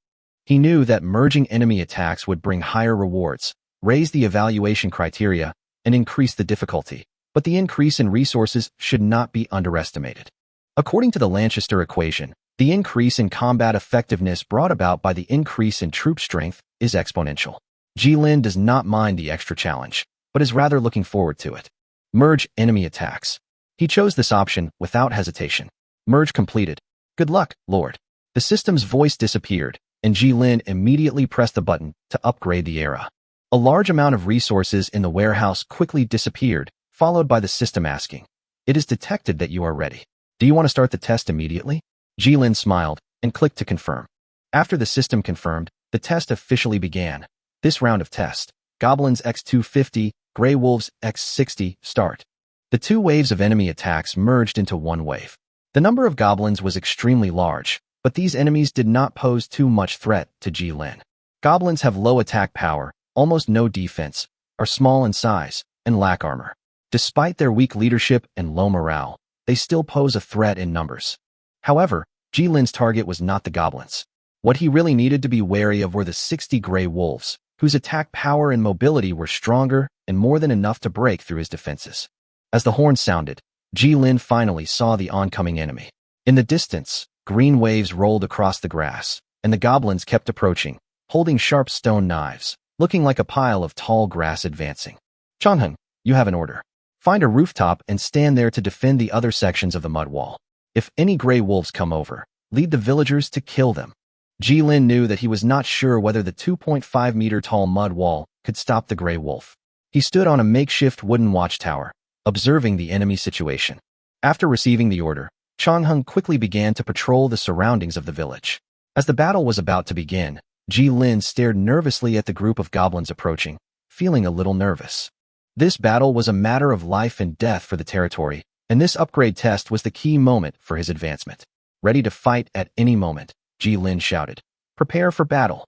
He knew that merging enemy attacks would bring higher rewards, raise the evaluation criteria, and increase the difficulty. But the increase in resources should not be underestimated. According to the Lanchester equation, the increase in combat effectiveness brought about by the increase in troop strength is exponential. Ji-Lin does not mind the extra challenge, but is rather looking forward to it. Merge enemy attacks. He chose this option without hesitation. Merge completed. Good luck, Lord. The system's voice disappeared, and Ji-Lin immediately pressed the button to upgrade the era. A large amount of resources in the warehouse quickly disappeared, followed by the system asking, "It is detected that you are ready. Do you want to start the test immediately?" Ji-Lin smiled and clicked to confirm. After the system confirmed, the test officially began. This round of test, Goblins x250, Grey Wolves x60, start. The two waves of enemy attacks merged into one wave. The number of goblins was extremely large, but these enemies did not pose too much threat to Ji-Lin. Goblins have low attack power, almost no defense, are small in size, and lack armor. Despite their weak leadership and low morale, they still pose a threat in numbers. However, Ji-Lin's target was not the goblins. What he really needed to be wary of were the 60 Grey Wolves, whose attack power and mobility were stronger and more than enough to break through his defenses. As the horn sounded, Ji-Lin finally saw the oncoming enemy. In the distance, green waves rolled across the grass, and the goblins kept approaching, holding sharp stone knives, looking like a pile of tall grass advancing. "Changheng, you have an order. Find a rooftop and stand there to defend the other sections of the mud wall. If any Grey Wolves come over, lead the villagers to kill them." Ji-Lin knew that he was not sure whether the 2.5-meter-tall mud wall could stop the Grey Wolf. He stood on a makeshift wooden watchtower, observing the enemy situation. After receiving the order, Changheng quickly began to patrol the surroundings of the village. As the battle was about to begin, Ji-Lin stared nervously at the group of goblins approaching, feeling a little nervous. This battle was a matter of life and death for the territory, and this upgrade test was the key moment for his advancement. Ready to fight at any moment, Ji-Lin shouted. "Prepare for battle.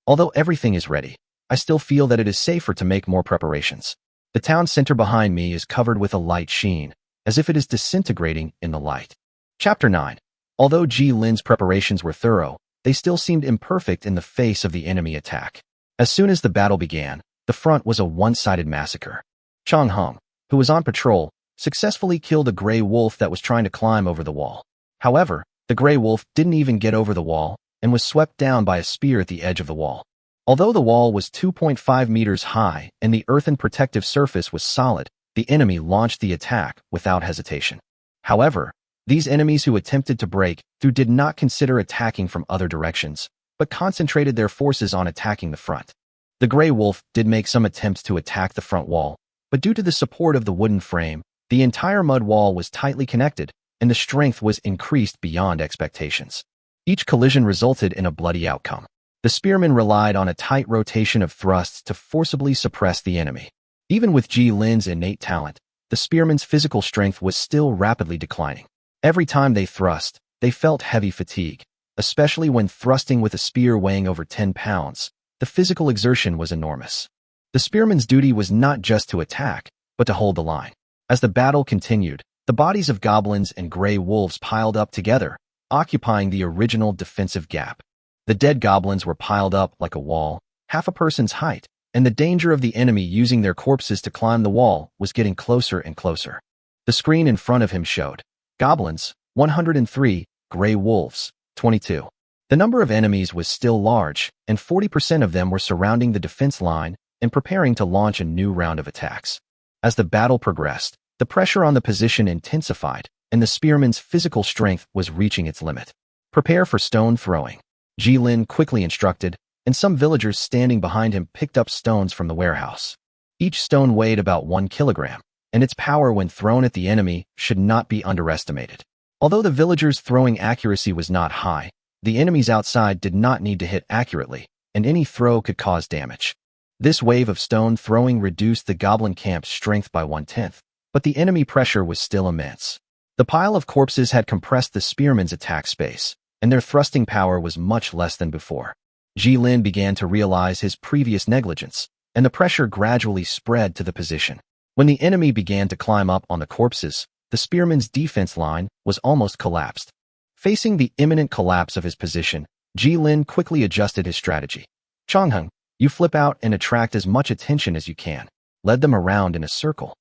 Although everything is ready, I still feel that it is safer to make more preparations. The town center behind me is covered with a light sheen, as if it is disintegrating in the light." Chapter 9. Although Ji-Lin's preparations were thorough, they still seemed imperfect in the face of the enemy attack. As soon as the battle began, the front was a one-sided massacre. Changheng, who was on patrol, successfully killed a Grey Wolf that was trying to climb over the wall. However, the Grey Wolf didn't even get over the wall and was swept down by a spear at the edge of the wall. Although the wall was 2.5 meters high and the earthen protective surface was solid, the enemy launched the attack without hesitation. However, these enemies who attempted to break through did not consider attacking from other directions, but concentrated their forces on attacking the front. The Grey Wolf did make some attempts to attack the front wall, but due to the support of the wooden frame, the entire mud wall was tightly connected, and the strength was increased beyond expectations. Each collision resulted in a bloody outcome. The spearmen relied on a tight rotation of thrusts to forcibly suppress the enemy. Even with Ji-Lin's innate talent, the spearmen's physical strength was still rapidly declining. Every time they thrust, they felt heavy fatigue, especially when thrusting with a spear weighing over 10 pounds. The physical exertion was enormous. The spearman's duty was not just to attack, but to hold the line. As the battle continued, the bodies of goblins and Grey Wolves piled up together, occupying the original defensive gap. The dead goblins were piled up like a wall, half a person's height, and the danger of the enemy using their corpses to climb the wall was getting closer and closer. The screen in front of him showed Goblins, 103, Grey Wolves, 22. The number of enemies was still large, and 40% of them were surrounding the defense line and preparing to launch a new round of attacks. As the battle progressed, the pressure on the position intensified, and the spearman's physical strength was reaching its limit. "Prepare for stone throwing," Ji-Lin quickly instructed, and some villagers standing behind him picked up stones from the warehouse. Each stone weighed about 1 kilogram, and its power when thrown at the enemy should not be underestimated. Although the villagers' throwing accuracy was not high, the enemies outside did not need to hit accurately, and any throw could cause damage. This wave of stone throwing reduced the goblin camp's strength by 1/10, but the enemy pressure was still immense. The pile of corpses had compressed the spearman's attack space, and their thrusting power was much less than before. Jilin began to realize his previous negligence, and the pressure gradually spread to the position. When the enemy began to climb up on the corpses, the spearman's defense line was almost collapsed. Facing the imminent collapse of his position, Jilin quickly adjusted his strategy. Changheng, you flip out and attract as much attention as you can. Led them around in a circle.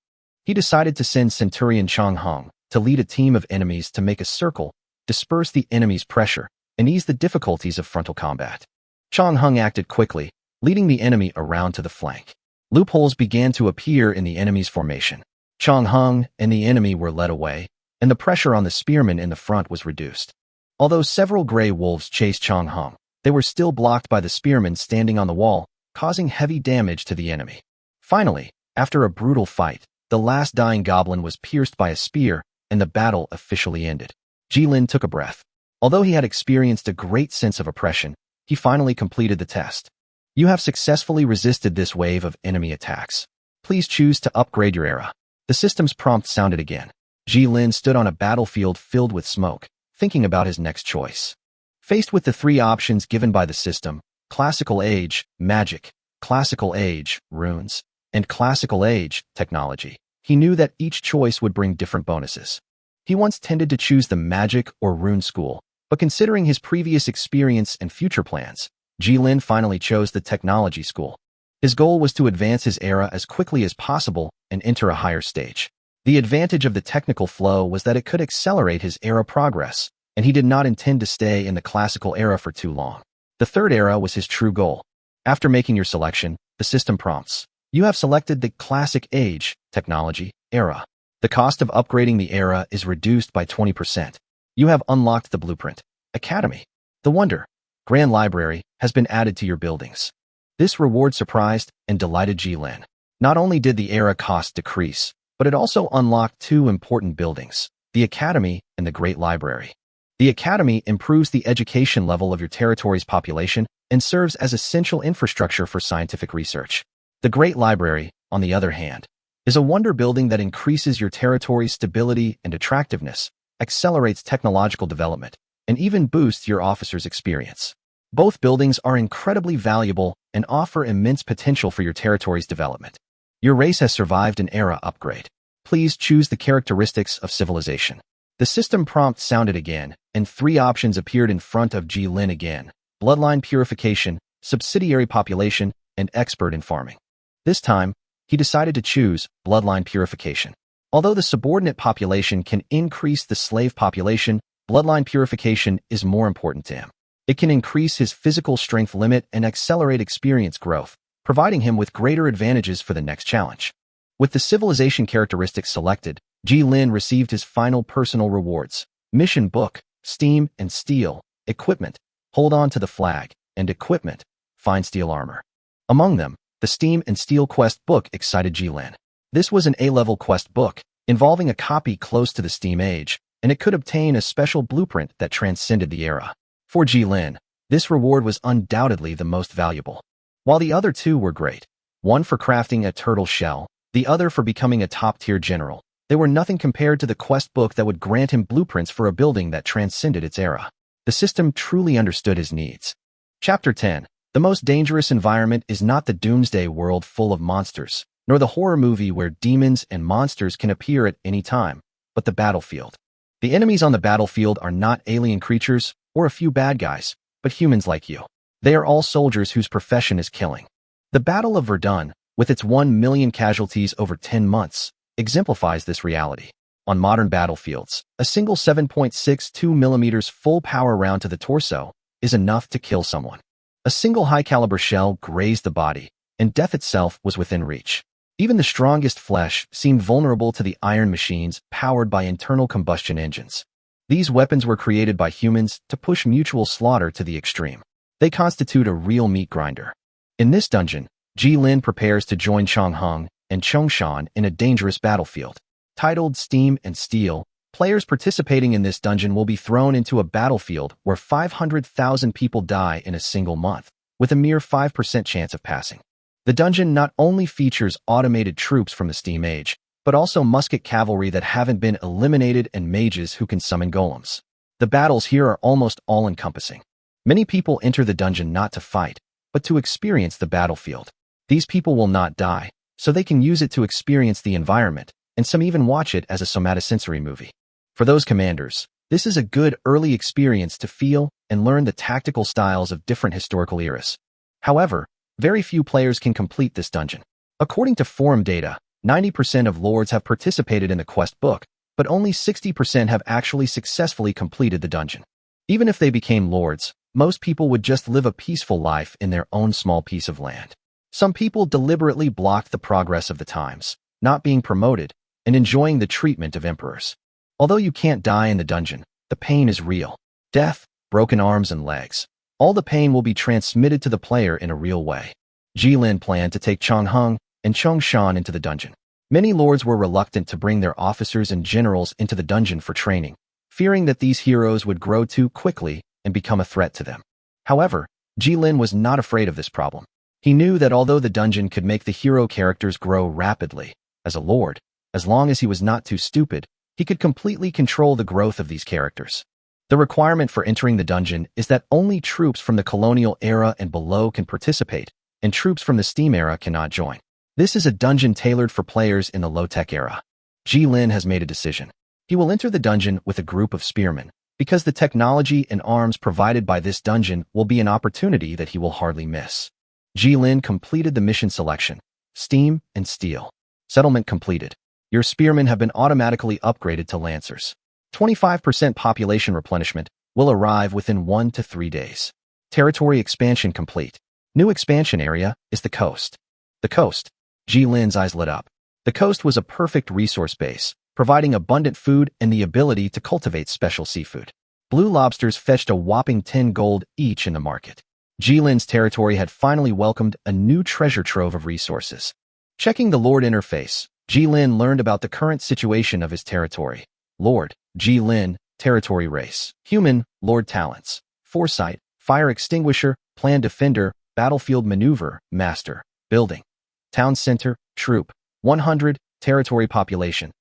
He decided to send Centurion Changheng to lead a team of enemies to make a circle, disperse the enemy's pressure, and ease the difficulties of frontal combat. Changheng acted quickly, leading the enemy around to the flank. Loopholes began to appear in the enemy's formation. Changheng and the enemy were led away, and the pressure on the spearmen in the front was reduced. Although several gray wolves chased Changheng, they were still blocked by the spearmen standing on the wall, causing heavy damage to the enemy. Finally, after a brutal fight, the last dying goblin was pierced by a spear, and the battle officially ended. Jilin took a breath. Although he had experienced a great sense of oppression, he finally completed the test. You have successfully resisted this wave of enemy attacks. Please choose to upgrade your era. The system's prompt sounded again. Jilin stood on a battlefield filled with smoke, thinking about his next choice. Faced with the three options given by the system, Classical Age, Magic, Classical Age, Runes, and Classical Age, Technology, he knew that each choice would bring different bonuses. He once tended to choose the Magic or Rune school, but considering his previous experience and future plans, Jilin finally chose the Technology school. His goal was to advance his era as quickly as possible and enter a higher stage. The advantage of the technical flow was that it could accelerate his era progress, and he did not intend to stay in the classical era for too long. The third era was his true goal. After making your selection, the system prompts. You have selected the Classic Age, Technology, era. The cost of upgrading the era is reduced by 20%. You have unlocked the Blueprint, Academy, the Wonder, Grand Library has been added to your buildings. This reward surprised and delighted Jilin. Not only did the era cost decrease, but it also unlocked two important buildings, the Academy and the Great Library. The Academy improves the education level of your territory's population and serves as essential infrastructure for scientific research. The Great Library, on the other hand, is a wonder building that increases your territory's stability and attractiveness, accelerates technological development, and even boosts your officers' experience. Both buildings are incredibly valuable and offer immense potential for your territory's development. Your race has survived an era upgrade. Please choose the characteristics of civilization. The system prompt sounded again, and three options appeared in front of Jilin again: bloodline purification, subsidiary population, and expert in farming. This time, he decided to choose bloodline purification. Although the subordinate population can increase the slave population, bloodline purification is more important to him. It can increase his physical strength limit and accelerate experience growth, providing him with greater advantages for the next challenge. With the civilization characteristics selected, Jilin received his final personal rewards: Mission Book, Steam and Steel, Equipment, Hold On to the Flag, and Equipment, Fine Steel Armor. Among them, the Steam and Steel Quest book excited Jilin. This was an A-level quest book, involving a copy close to the Steam Age, and it could obtain a special blueprint that transcended the era. For Jilin, this reward was undoubtedly the most valuable. While the other two were great, one for crafting a turtle shell, the other for becoming a top-tier general, they were nothing compared to the quest book that would grant him blueprints for a building that transcended its era. The system truly understood his needs. Chapter 10. The most dangerous environment is not the doomsday world full of monsters, nor the horror movie where demons and monsters can appear at any time, but the battlefield. The enemies on the battlefield are not alien creatures or a few bad guys, but humans like you. They are all soldiers whose profession is killing. The Battle of Verdun, with its 1 million casualties over 10 months, exemplifies this reality. On modern battlefields, a single 7.62mm full-power round to the torso is enough to kill someone. A single high-caliber shell grazed the body, and death itself was within reach. Even the strongest flesh seemed vulnerable to the iron machines powered by internal combustion engines. These weapons were created by humans to push mutual slaughter to the extreme. They constitute a real meat grinder. In this dungeon, Jilin prepares to join Changheng and Chongshan in a dangerous battlefield. Titled Steam and Steel, players participating in this dungeon will be thrown into a battlefield where 500,000 people die in a single month, with a mere 5% chance of passing. The dungeon not only features automated troops from the Steam Age, but also musket cavalry that haven't been eliminated and mages who can summon golems. The battles here are almost all-encompassing. Many people enter the dungeon not to fight, but to experience the battlefield. These people will not die, so they can use it to experience the environment, and some even watch it as a somatosensory movie. For those commanders, this is a good early experience to feel and learn the tactical styles of different historical eras. However, very few players can complete this dungeon. According to forum data, 90% of lords have participated in the quest book, but only 60% have actually successfully completed the dungeon. Even if they became lords, most people would just live a peaceful life in their own small piece of land. Some people deliberately blocked the progress of the times, not being promoted, and enjoying the treatment of emperors. Although you can't die in the dungeon, the pain is real. Death, broken arms and legs. All the pain will be transmitted to the player in a real way. Jilin planned to take Chong Hung and Chong Shan into the dungeon. Many lords were reluctant to bring their officers and generals into the dungeon for training, fearing that these heroes would grow too quickly and become a threat to them. However, Jilin was not afraid of this problem. He knew that although the dungeon could make the hero characters grow rapidly, as a lord, as long as he was not too stupid, he could completely control the growth of these characters. The requirement for entering the dungeon is that only troops from the colonial era and below can participate, and troops from the Steam era cannot join. This is a dungeon tailored for players in the low-tech era. Jilin has made a decision. He will enter the dungeon with a group of spearmen, because the technology and arms provided by this dungeon will be an opportunity that he will hardly miss. Jilin completed the mission selection, Steam and Steel. Settlement completed. Your spearmen have been automatically upgraded to Lancers. 25% population replenishment will arrive within 1 to 3 days. Territory expansion complete. New expansion area is the coast. The coast. Jilin's eyes lit up. The coast was a perfect resource base, providing abundant food and the ability to cultivate special seafood. Blue lobsters fetched a whopping 10 gold each in the market. Jilin's territory had finally welcomed a new treasure trove of resources. Checking the Lord interface, Jilin learned about the current situation of his territory. Lord, Jilin, territory race. Human, Lord talents. Foresight, fire extinguisher, plan defender, battlefield maneuver, master. Building. Town center, troop. 100, territory population.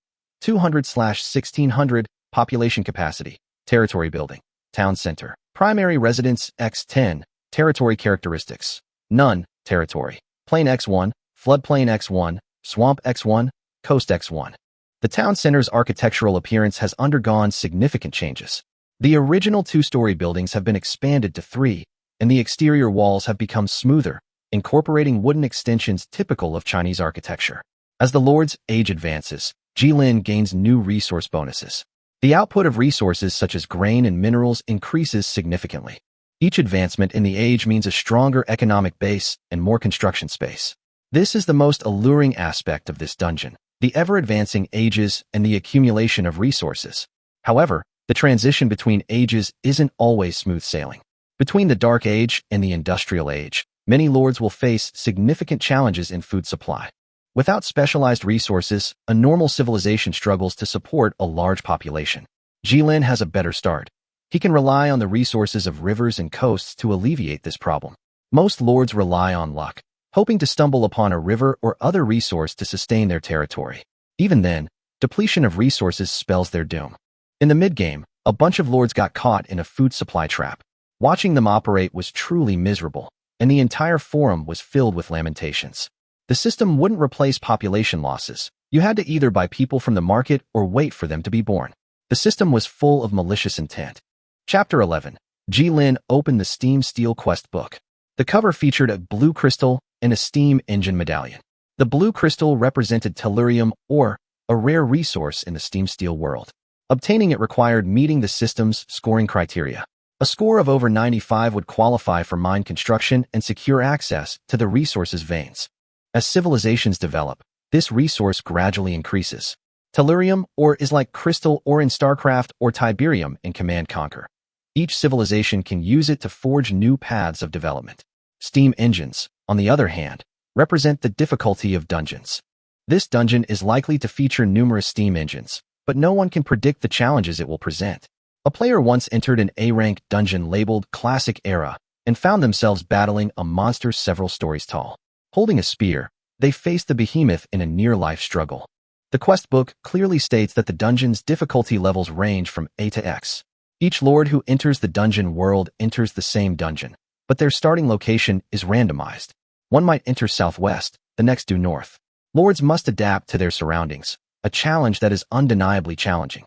200/1600, population capacity. Territory building. Town center. Primary residence, X10, territory characteristics. None, territory. Plain X1, floodplain X1, swamp X1, coast X1. The town center's architectural appearance has undergone significant changes. The original 2-story buildings have been expanded to 3, and the exterior walls have become smoother, incorporating wooden extensions typical of Chinese architecture. As the Lord's age advances, Jilin gains new resource bonuses. The output of resources such as grain and minerals increases significantly. Each advancement in the age means a stronger economic base and more construction space. This is the most alluring aspect of this dungeon, the ever-advancing ages and the accumulation of resources. However, the transition between ages isn't always smooth sailing. Between the Dark Age and the Industrial Age, many lords will face significant challenges in food supply. Without specialized resources, a normal civilization struggles to support a large population. Jilin has a better start. He can rely on the resources of rivers and coasts to alleviate this problem. Most lords rely on luck, hoping to stumble upon a river or other resource to sustain their territory. Even then, depletion of resources spells their doom. In the mid-game, a bunch of lords got caught in a food supply trap. Watching them operate was truly miserable, and the entire forum was filled with lamentations. The system wouldn't replace population losses. You had to either buy people from the market or wait for them to be born. The system was full of malicious intent. Chapter 11. Jilin opened the Steam Steel Quest book. The cover featured a blue crystal and a steam engine medallion. The blue crystal represented tellurium, or a rare resource in the steam steel world. Obtaining it required meeting the system's scoring criteria. A score of over 95 would qualify for mine construction and secure access to the resource's veins. As civilizations develop, this resource gradually increases. Tellurium, or is like crystal ore in StarCraft or Tiberium in Command Conquer. Each civilization can use it to forge new paths of development. Steam engines, on the other hand, represent the difficulty of dungeons. This dungeon is likely to feature numerous steam engines, but no one can predict the challenges it will present. A player once entered an A-rank dungeon labeled Classic Era and found themselves battling a monster several stories tall. Holding a spear, they faced the behemoth in a near-life struggle. The quest book clearly states that the dungeon's difficulty levels range from A to X. Each lord who enters the dungeon world enters the same dungeon, but their starting location is randomized. One might enter southwest, the next due north. Lords must adapt to their surroundings, a challenge that is undeniably challenging.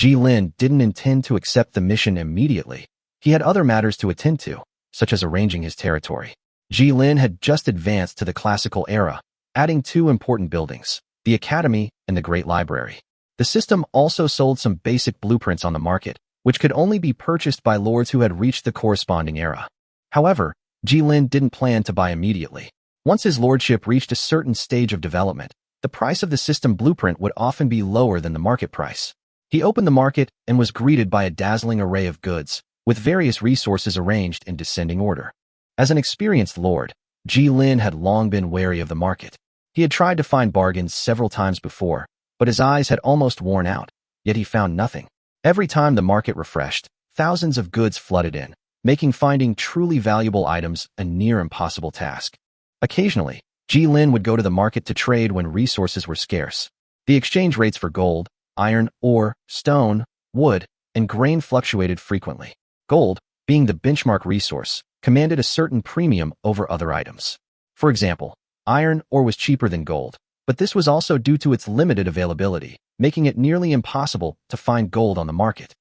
Lin didn't intend to accept the mission immediately. He had other matters to attend to, such as arranging his territory. Lin had just advanced to the classical era, adding two important buildings, the Academy and the Great Library. The system also sold some basic blueprints on the market, which could only be purchased by lords who had reached the corresponding era. However, Lin didn't plan to buy immediately. Once his lordship reached a certain stage of development, the price of the system blueprint would often be lower than the market price. He opened the market and was greeted by a dazzling array of goods, with various resources arranged in descending order. As an experienced lord, Lin had long been wary of the market. He had tried to find bargains several times before, but his eyes had almost worn out, yet he found nothing. Every time the market refreshed, thousands of goods flooded in, making finding truly valuable items a near impossible task. Occasionally, Lin would go to the market to trade when resources were scarce. The exchange rates for gold, iron, ore, stone, wood, and grain fluctuated frequently. Gold, being the benchmark resource, commanded a certain premium over other items. For example, iron ore was cheaper than gold, but this was also due to its limited availability, making it nearly impossible to find gold on the market.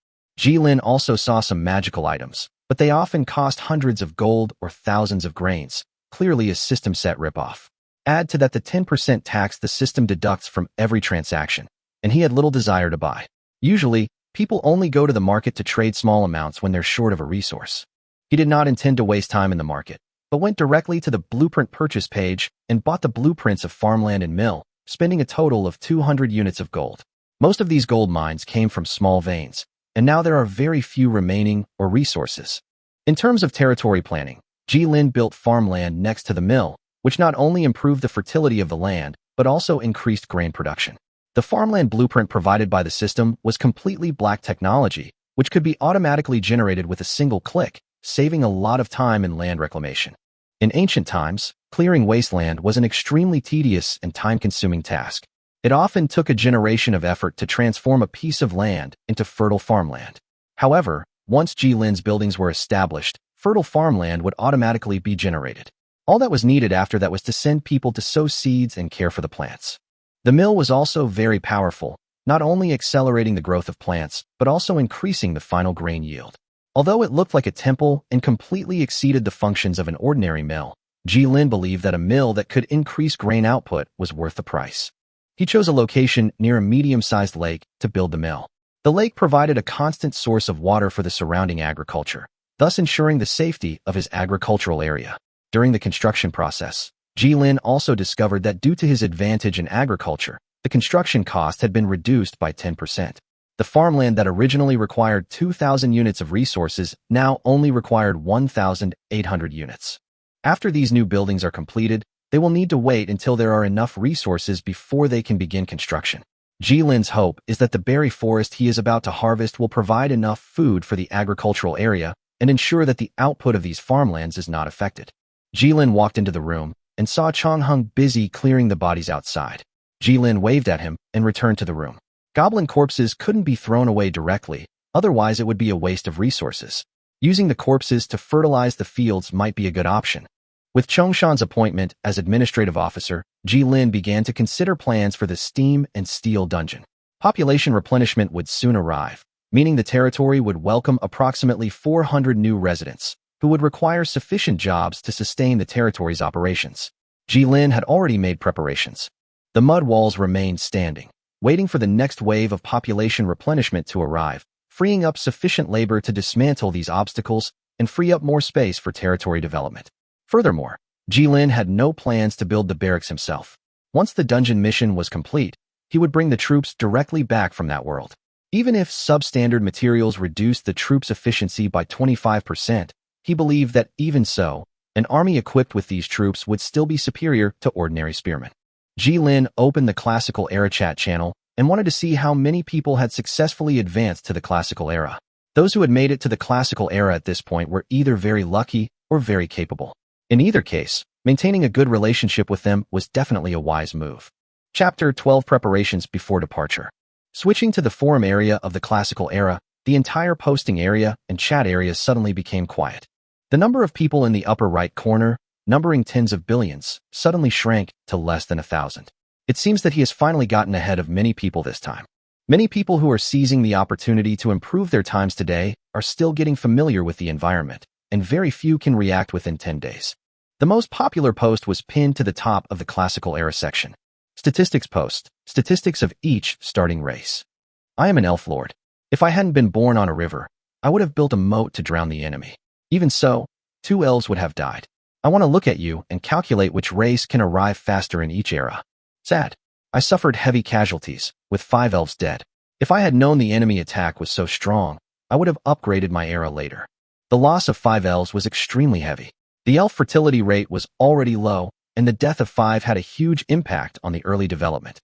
Lin also saw some magical items, but they often cost hundreds of gold or thousands of grains, clearly a system-set ripoff. Add to that the 10% tax the system deducts from every transaction, and he had little desire to buy. Usually, people only go to the market to trade small amounts when they're short of a resource. He did not intend to waste time in the market, but went directly to the blueprint purchase page and bought the blueprints of farmland and mill, spending a total of 200 units of gold. Most of these gold mines came from small veins, and now there are very few remaining or resources. In terms of territory planning, Lin built farmland next to the mill, which not only improved the fertility of the land, but also increased grain production. The farmland blueprint provided by the system was completely black technology, which could be automatically generated with a single click, saving a lot of time in land reclamation. In ancient times, clearing wasteland was an extremely tedious and time-consuming task. It often took a generation of effort to transform a piece of land into fertile farmland. However, once Lin's buildings were established, fertile farmland would automatically be generated. All that was needed after that was to send people to sow seeds and care for the plants. The mill was also very powerful, not only accelerating the growth of plants, but also increasing the final grain yield. Although it looked like a temple and completely exceeded the functions of an ordinary mill, Lin believed that a mill that could increase grain output was worth the price. He chose a location near a medium-sized lake to build the mill. The lake provided a constant source of water for the surrounding agriculture, thus ensuring the safety of his agricultural area. During the construction process, Lin also discovered that due to his advantage in agriculture, the construction cost had been reduced by 10%. The farmland that originally required 2,000 units of resources now only required 1,800 units. After these new buildings are completed, they will need to wait until there are enough resources before they can begin construction. Lin's hope is that the berry forest he is about to harvest will provide enough food for the agricultural area and ensure that the output of these farmlands is not affected. Lin walked into the room and saw Chongheng busy clearing the bodies outside. Lin waved at him and returned to the room. Goblin corpses couldn't be thrown away directly, otherwise it would be a waste of resources. Using the corpses to fertilize the fields might be a good option. With Chongshan's appointment as administrative officer, Lin began to consider plans for the Steam and Steel dungeon. Population replenishment would soon arrive, meaning the territory would welcome approximately 400 new residents, who would require sufficient jobs to sustain the territory's operations. Lin had already made preparations. The mud walls remained standing, waiting for the next wave of population replenishment to arrive, freeing up sufficient labor to dismantle these obstacles and free up more space for territory development. Furthermore, Lin had no plans to build the barracks himself. Once the dungeon mission was complete, he would bring the troops directly back from that world. Even if substandard materials reduced the troops' efficiency by 25%, he believed that even so, an army equipped with these troops would still be superior to ordinary spearmen. Lin opened the Classical Era chat channel and wanted to see how many people had successfully advanced to the Classical Era. Those who had made it to the Classical Era at this point were either very lucky or very capable. In either case, maintaining a good relationship with them was definitely a wise move. Chapter 12 Preparations Before Departure. Switching to the forum area of the Classical Era, the entire posting area and chat areas suddenly became quiet. The number of people in the upper right corner, numbering tens of billions, suddenly shrank to less than 1,000. It seems that he has finally gotten ahead of many people this time. Many people who are seizing the opportunity to improve their times today are still getting familiar with the environment, and very few can react within 10 days. The most popular post was pinned to the top of the classical era section. Statistics post. Statistics of each starting race. I am an elf lord. If I hadn't been born on a river, I would have built a moat to drown the enemy. Even so, 2 elves would have died. I want to look at you and calculate which race can arrive faster in each era. Sad. I suffered heavy casualties, with 5 elves dead. If I had known the enemy attack was so strong, I would have upgraded my era later. The loss of 5 elves was extremely heavy. The elf fertility rate was already low, and the death of 5 had a huge impact on the early development.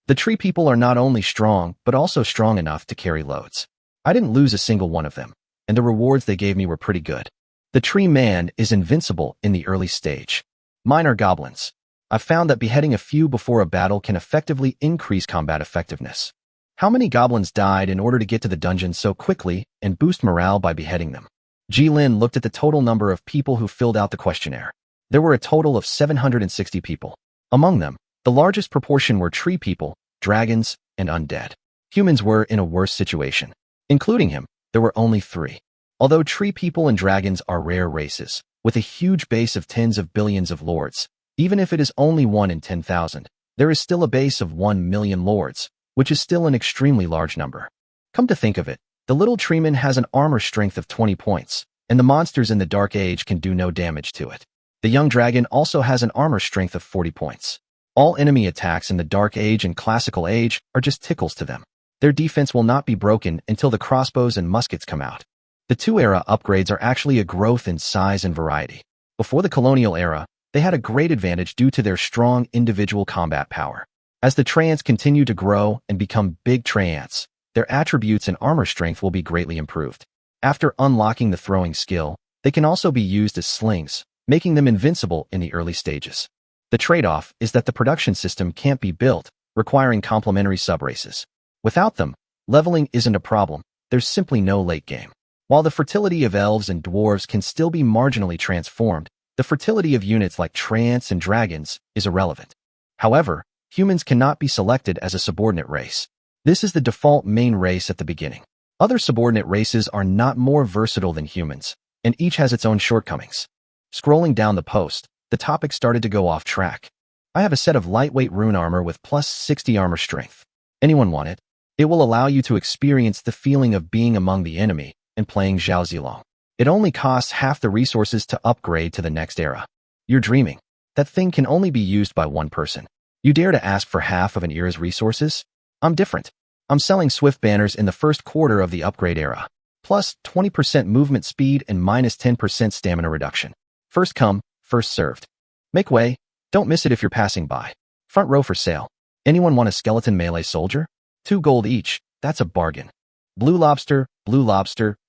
The tree people are not only strong, but also strong enough to carry loads. I didn't lose a single one of them, and the rewards they gave me were pretty good. The tree man is invincible in the early stage. Mine are goblins. I've found that beheading a few before a battle can effectively increase combat effectiveness. How many goblins died in order to get to the dungeon so quickly and boost morale by beheading them? Jilin looked at the total number of people who filled out the questionnaire. There were a total of 760 people. Among them, the largest proportion were tree people, dragons, and undead. Humans were in a worse situation. Including him, there were only 3. Although tree people and dragons are rare races, with a huge base of tens of billions of lords, even if it is only 1 in 10,000, there is still a base of 1 million lords, which is still an extremely large number. Come to think of it, the little treeman has an armor strength of 20 points, and the monsters in the Dark Age can do no damage to it. The young dragon also has an armor strength of 40 points. All enemy attacks in the Dark Age and Classical Age are just tickles to them. Their defense will not be broken until the crossbows and muskets come out. The 2 era upgrades are actually a growth in size and variety. Before the colonial era, they had a great advantage due to their strong individual combat power. As the Traiants continue to grow and become big Traiants, their attributes and armor strength will be greatly improved. After unlocking the throwing skill, they can also be used as slings, making them invincible in the early stages. The trade-off is that the production system can't be built, requiring complementary subraces. Without them, leveling isn't a problem, there's simply no late game. While the fertility of elves and dwarves can still be marginally transformed, the fertility of units like Traiants and dragons is irrelevant. However, humans cannot be selected as a subordinate race. This is the default main race at the beginning. Other subordinate races are not more versatile than humans, and each has its own shortcomings. Scrolling down the post, the topic started to go off track. I have a set of lightweight rune armor with plus 60 armor strength. Anyone want it? It will allow you to experience the feeling of being among the enemy and playing Zhao Zilong. It only costs half the resources to upgrade to the next era. You're dreaming. That thing can only be used by one person. You dare to ask for half of an era's resources? I'm different. I'm selling swift banners in the first quarter of the upgrade era. Plus 20% movement speed and minus 10% stamina reduction. First come, first served. Make way. Don't miss it if you're passing by. Front row for sale. Anyone want a skeleton melee soldier? 2 gold each. That's a bargain. Blue lobster,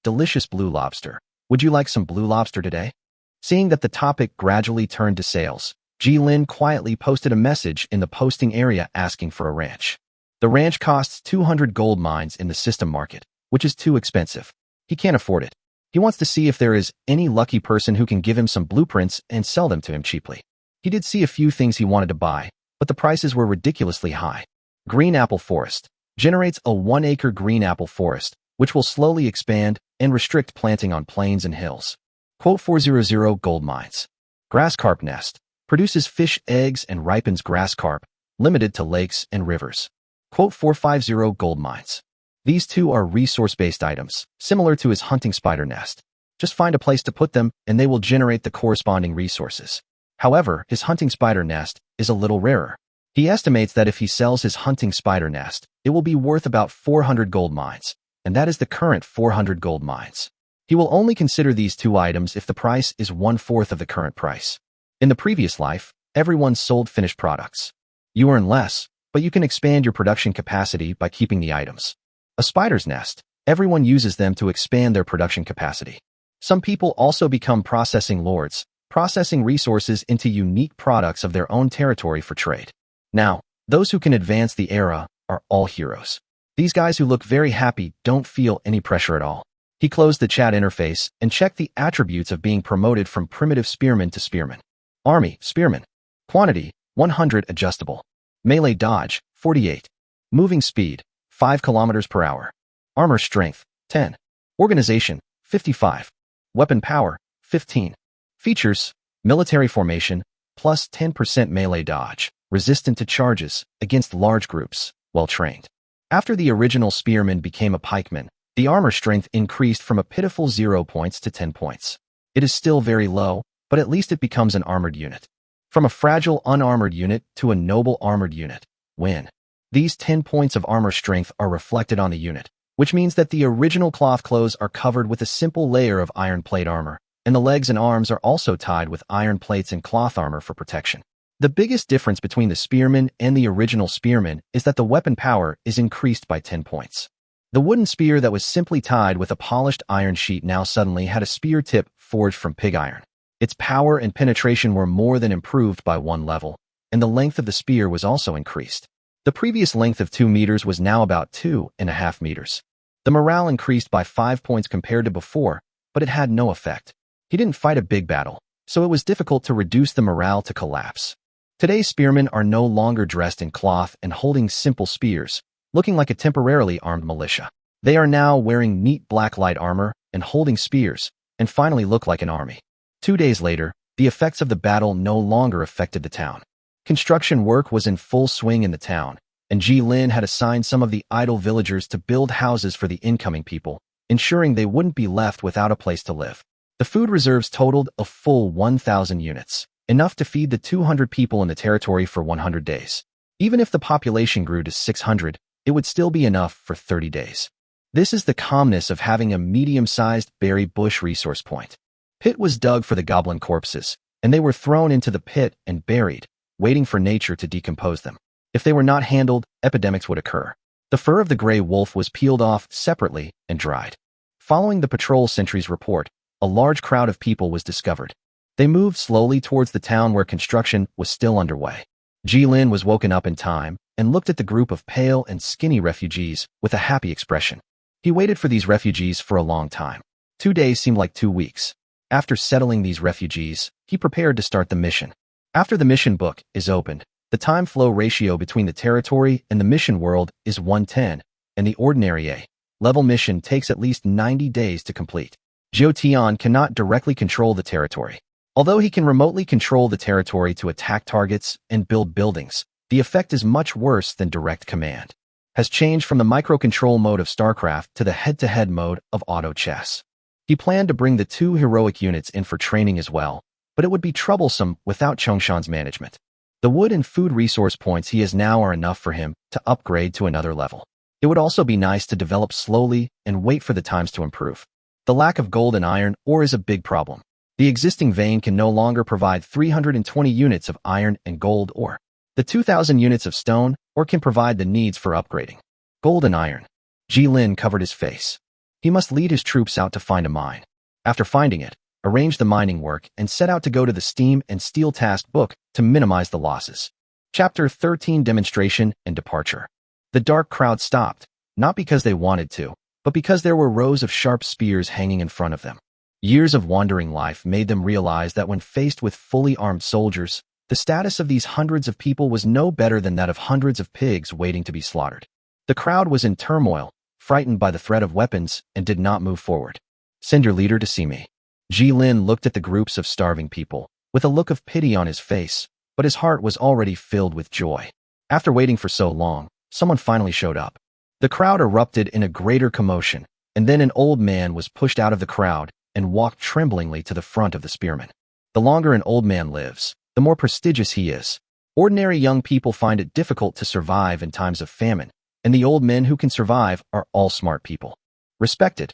delicious blue lobster. Would you like some blue lobster today? Seeing that the topic gradually turned to sales, Jilin quietly posted a message in the posting area asking for a ranch. The ranch costs 200 gold mines in the system market, which is too expensive. He can't afford it. He wants to see if there is any lucky person who can give him some blueprints and sell them to him cheaply. He did see a few things he wanted to buy, but the prices were ridiculously high. Green apple forest generates a 1-acre green apple forest, which will slowly expand and restrict planting on plains and hills. Quote 400 gold mines. Grass carp nest produces fish eggs and ripens grass carp, limited to lakes and rivers. Quote 450 gold mines. These 2 are resource-based items, similar to his hunting spider nest. Just find a place to put them and they will generate the corresponding resources. However, his hunting spider nest is a little rarer. He estimates that if he sells his hunting spider nest, it will be worth about 400 gold mines, and that is the current 400 gold mines. He will only consider these 2 items if the price is 1/4 of the current price. In the previous life, everyone sold finished products. You earn less, but you can expand your production capacity by keeping the items. A spider's nest, everyone uses them to expand their production capacity. Some people also become processing lords, processing resources into unique products of their own territory for trade. Now, those who can advance the era are all heroes. These guys who look very happy don't feel any pressure at all. He closed the chat interface and checked the attributes of being promoted from primitive spearman to spearman. Army, spearman. Quantity, 100 adjustable. Melee dodge, 48. Moving speed, 5 km per hour. Armor strength, 10. Organization, 55. Weapon power, 15. Features, military formation, plus 10% melee dodge, resistant to charges, against large groups, well trained. After the original spearman became a pikeman, the armor strength increased from a pitiful 0 points to 10 points. It is still very low, but at least it becomes an armored unit. From a fragile unarmored unit to a noble armored unit. Win. These 10 points of armor strength are reflected on the unit, which means that the original cloth clothes are covered with a simple layer of iron plate armor, and the legs and arms are also tied with iron plates and cloth armor for protection. The biggest difference between the spearman and the original spearman is that the weapon power is increased by 10 points. The wooden spear that was simply tied with a polished iron sheet now suddenly had a spear tip forged from pig iron. Its power and penetration were more than improved by 1 level, and the length of the spear was also increased. The previous length of 2 meters was now about 2.5 meters. The morale increased by 5 points compared to before, but it had no effect. He didn't fight a big battle, so it was difficult to reduce the morale to collapse. Today's spearmen are no longer dressed in cloth and holding simple spears, looking like a temporarily armed militia. They are now wearing neat black light armor and holding spears, and finally look like an army. 2 days later, the effects of the battle no longer affected the town. Construction work was in full swing in the town, and Ji Lin had assigned some of the idle villagers to build houses for the incoming people, ensuring they wouldn't be left without a place to live. The food reserves totaled a full 1,000 units, enough to feed the 200 people in the territory for 100 days. Even if the population grew to 600, it would still be enough for 30 days. This is the calmness of having a medium-sized berry bush resource point. Pit was dug for the goblin corpses, and they were thrown into the pit and buried, waiting for nature to decompose them. If they were not handled, epidemics would occur. The fur of the gray wolf was peeled off separately and dried. Following the patrol sentry's report, a large crowd of people was discovered. They moved slowly towards the town where construction was still underway. Ji Lin was woken up in time and looked at the group of pale and skinny refugees with a happy expression. He waited for these refugees for a long time. 2 days seemed like 2 weeks. After settling these refugees, he prepared to start the mission. After the mission book is opened, the time flow ratio between the territory and the mission world is 1:10, and the ordinary A-level mission takes at least 90 days to complete. Zhou Tian cannot directly control the territory. Although he can remotely control the territory to attack targets and build buildings, the effect is much worse than direct command. Has changed from the microcontrol mode of StarCraft to the head-to-head mode of auto chess. He planned to bring the 2 heroic units in for training as well, but it would be troublesome without Chongshan's management. The wood and food resource points he has now are enough for him to upgrade to another level. It would also be nice to develop slowly and wait for the times to improve. The lack of gold and iron ore is a big problem. The existing vein can no longer provide 320 units of iron and gold ore. The 2,000 units of stone ore can provide the needs for upgrading. Gold and iron. Ji Lin covered his face. He must lead his troops out to find a mine. After finding it, arrange the mining work and set out to go to the Steam and Steel task book to minimize the losses. Chapter 13 Demonstration and Departure. The dark crowd stopped, not because they wanted to, but because there were rows of sharp spears hanging in front of them. Years of wandering life made them realize that when faced with fully armed soldiers, the status of these hundreds of people was no better than that of hundreds of pigs waiting to be slaughtered. The crowd was in turmoil, frightened by the threat of weapons, and did not move forward. Send your leader to see me. Ji Lin looked at the groups of starving people, with a look of pity on his face, but his heart was already filled with joy. After waiting for so long, someone finally showed up. The crowd erupted in a greater commotion, and then an old man was pushed out of the crowd and walked tremblingly to the front of the spearmen. The longer an old man lives, the more prestigious he is. Ordinary young people find it difficult to survive in times of famine, and the old men who can survive are all smart people. Respected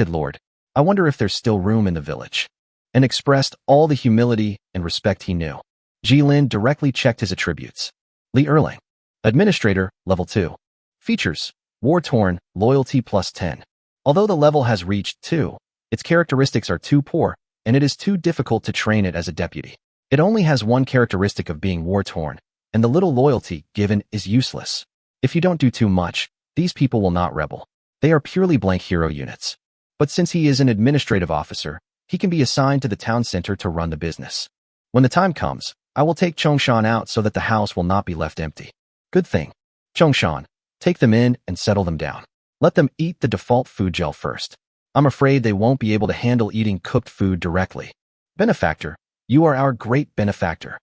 Lord, I wonder if there's still room in the village. And expressed all the humility and respect he knew. Ji Lin directly checked his attributes. Li Erlang. Administrator, level 2. Features, war-torn, loyalty plus 10. Although the level has reached 2, its characteristics are too poor, and it is too difficult to train it as a deputy. It only has one characteristic of being war-torn, and the little loyalty given is useless. If you don't do too much, These people will not rebel. They are purely blank hero units. But since he is an administrative officer, he can be assigned to the town center to run the business. When the time comes, I will take Chongshan out so that the house will not be left empty. Good thing. Chongshan, take them in and settle them down. Let them eat the default food gel first. I'm afraid they won't be able to handle eating cooked food directly. Benefactor, you are our great benefactor.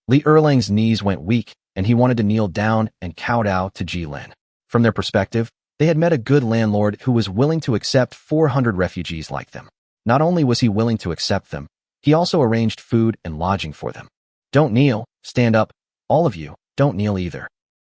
Li Erlang's knees went weak, and he wanted to kneel down and kowtow to Jilin. From their perspective, they had met a good landlord who was willing to accept 400 refugees like them. Not only was he willing to accept them, he also arranged food and lodging for them. Don't kneel, stand up. All of you, don't kneel either.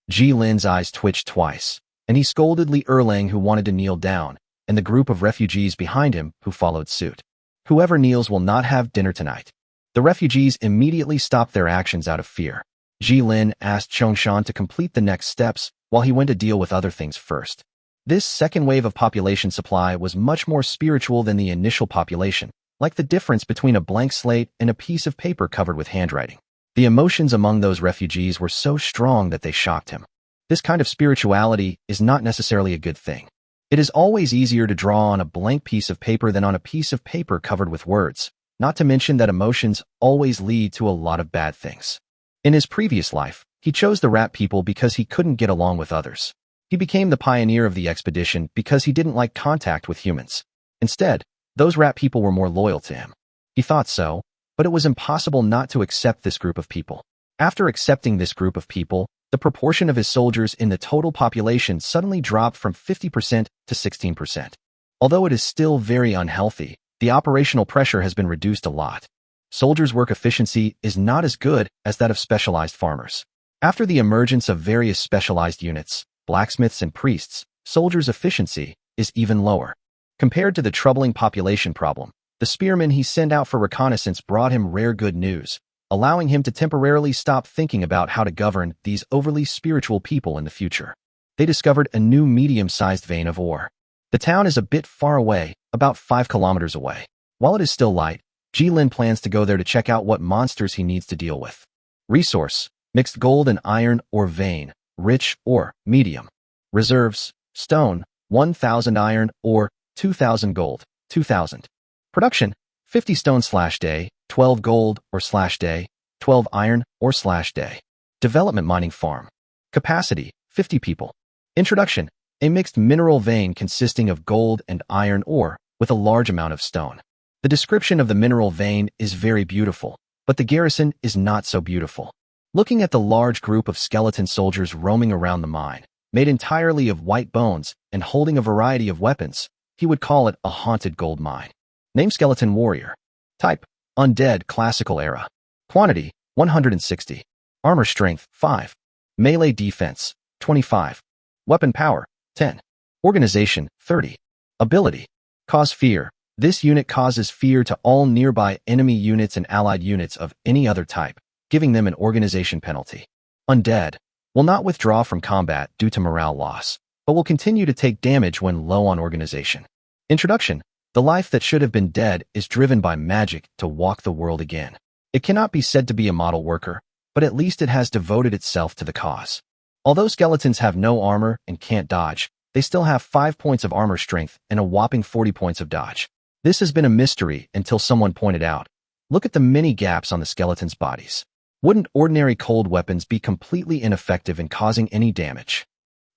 Jilin's eyes twitched twice, and he scolded Li Erlang, who wanted to kneel down, and the group of refugees behind him who followed suit. Whoever kneels will not have dinner tonight. The refugees immediately stopped their actions out of fear. Jilin asked Chongshan to complete the next steps while he went to deal with other things first. This second wave of population supply was much more spiritual than the initial population, like the difference between a blank slate and a piece of paper covered with handwriting. The emotions among those refugees were so strong that they shocked him. This kind of spirituality is not necessarily a good thing. It is always easier to draw on a blank piece of paper than on a piece of paper covered with words, not to mention that emotions always lead to a lot of bad things. In his previous life, he chose the rat people because he couldn't get along with others. He became the pioneer of the expedition because he didn't like contact with humans. Instead, those rat people were more loyal to him. He thought so, but it was impossible not to accept this group of people. After accepting this group of people, the proportion of his soldiers in the total population suddenly dropped from 50% to 16%. Although it is still very unhealthy, the operational pressure has been reduced a lot. Soldiers' work efficiency is not as good as that of specialized farmers. After the emergence of various specialized units, blacksmiths and priests, soldiers' efficiency is even lower. Compared to the troubling population problem, the spearmen he sent out for reconnaissance brought him rare good news, allowing him to temporarily stop thinking about how to govern these overly spiritual people in the future. They discovered a new medium-sized vein of ore. The town is a bit far away, about 5 kilometers away. While it is still light, Jilin plans to go there to check out what monsters he needs to deal with. Resource: mixed gold and iron or vein, rich or medium. Reserves: stone, 1,000 iron or 2,000 gold, 2,000. Production: 50 stone/day, 12 gold or /day, 12 iron or /day. Development mining farm. Capacity: 50 people. Introduction: a mixed mineral vein consisting of gold and iron ore with a large amount of stone. The description of the mineral vein is very beautiful, but the garrison is not so beautiful. Looking at the large group of skeleton soldiers roaming around the mine, made entirely of white bones and holding a variety of weapons, he would call it a haunted gold mine. Name: Skeleton Warrior. Type: Undead Classical Era. Quantity: 160. Armor Strength: 5. Melee Defense: 25. Weapon Power: 10. Organization: 30. Ability: Cause Fear. This unit causes fear to all nearby enemy units and allied units of any other type, giving them an organization penalty. Undead: will not withdraw from combat due to morale loss, but will continue to take damage when low on organization. Introduction: the life that should have been dead is driven by magic to walk the world again. It cannot be said to be a model worker, but at least it has devoted itself to the cause. Although skeletons have no armor and can't dodge, they still have 5 points of armor strength and a whopping 40 points of dodge. This has been a mystery until someone pointed out, look at the many gaps on the skeletons' bodies. Wouldn't ordinary cold weapons be completely ineffective in causing any damage?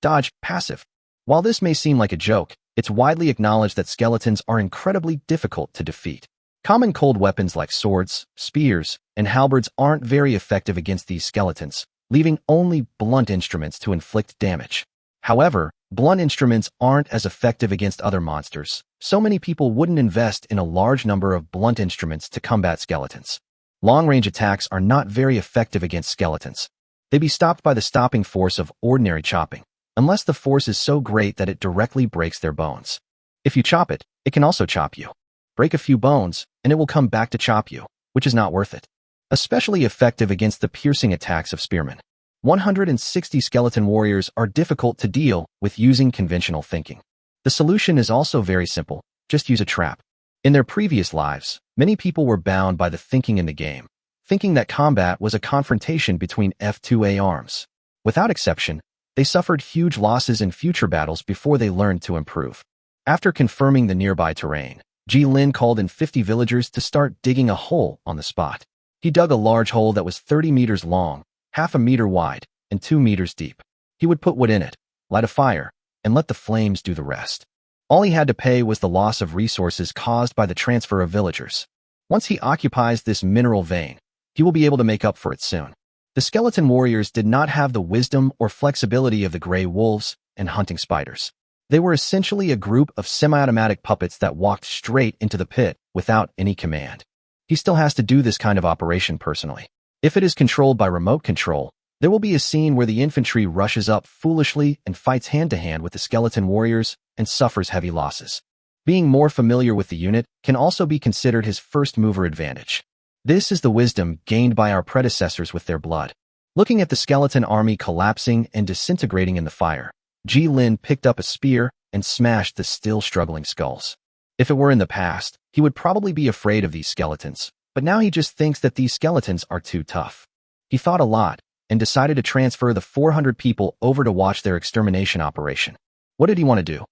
Dodge: passive. While this may seem like a joke, it's widely acknowledged that skeletons are incredibly difficult to defeat. Common cold weapons like swords, spears, and halberds aren't very effective against these skeletons, leaving only blunt instruments to inflict damage. However, blunt instruments aren't as effective against other monsters, so many people wouldn't invest in a large number of blunt instruments to combat skeletons. Long-range attacks are not very effective against skeletons. They be stopped by the stopping force of ordinary chopping, unless the force is so great that it directly breaks their bones. If you chop it, it can also chop you. Break a few bones, and it will come back to chop you, which is not worth it. Especially effective against the piercing attacks of spearmen. 160 skeleton warriors are difficult to deal with using conventional thinking. The solution is also very simple: just use a trap. In their previous lives, many people were bound by the thinking in the game, thinking that combat was a confrontation between F2A arms. Without exception, They suffered huge losses in future battles before they learned to improve. After confirming the nearby terrain, Lin called in 50 villagers to start digging a hole on the spot. He dug a large hole that was 30 meters long, half a meter wide, and 2 meters deep. He would put wood in it, light a fire, and let the flames do the rest. All he had to pay was the loss of resources caused by the transfer of villagers. Once he occupies this mineral vein, he will be able to make up for it soon. The skeleton warriors did not have the wisdom or flexibility of the gray wolves and hunting spiders. They were essentially a group of semi-automatic puppets that walked straight into the pit without any command. He still has to do this kind of operation personally. If it is controlled by remote control, there will be a scene where the infantry rushes up foolishly and fights hand-to-hand with the skeleton warriors and suffers heavy losses. Being more familiar with the unit can also be considered his first-mover advantage. This is the wisdom gained by our predecessors with their blood. Looking at the skeleton army collapsing and disintegrating in the fire, Lin picked up a spear and smashed the still struggling skulls. If it were in the past, he would probably be afraid of these skeletons, but now he just thinks that these skeletons are too tough. He thought a lot and decided to transfer the 400 people over to watch their extermination operation. What did he want to do?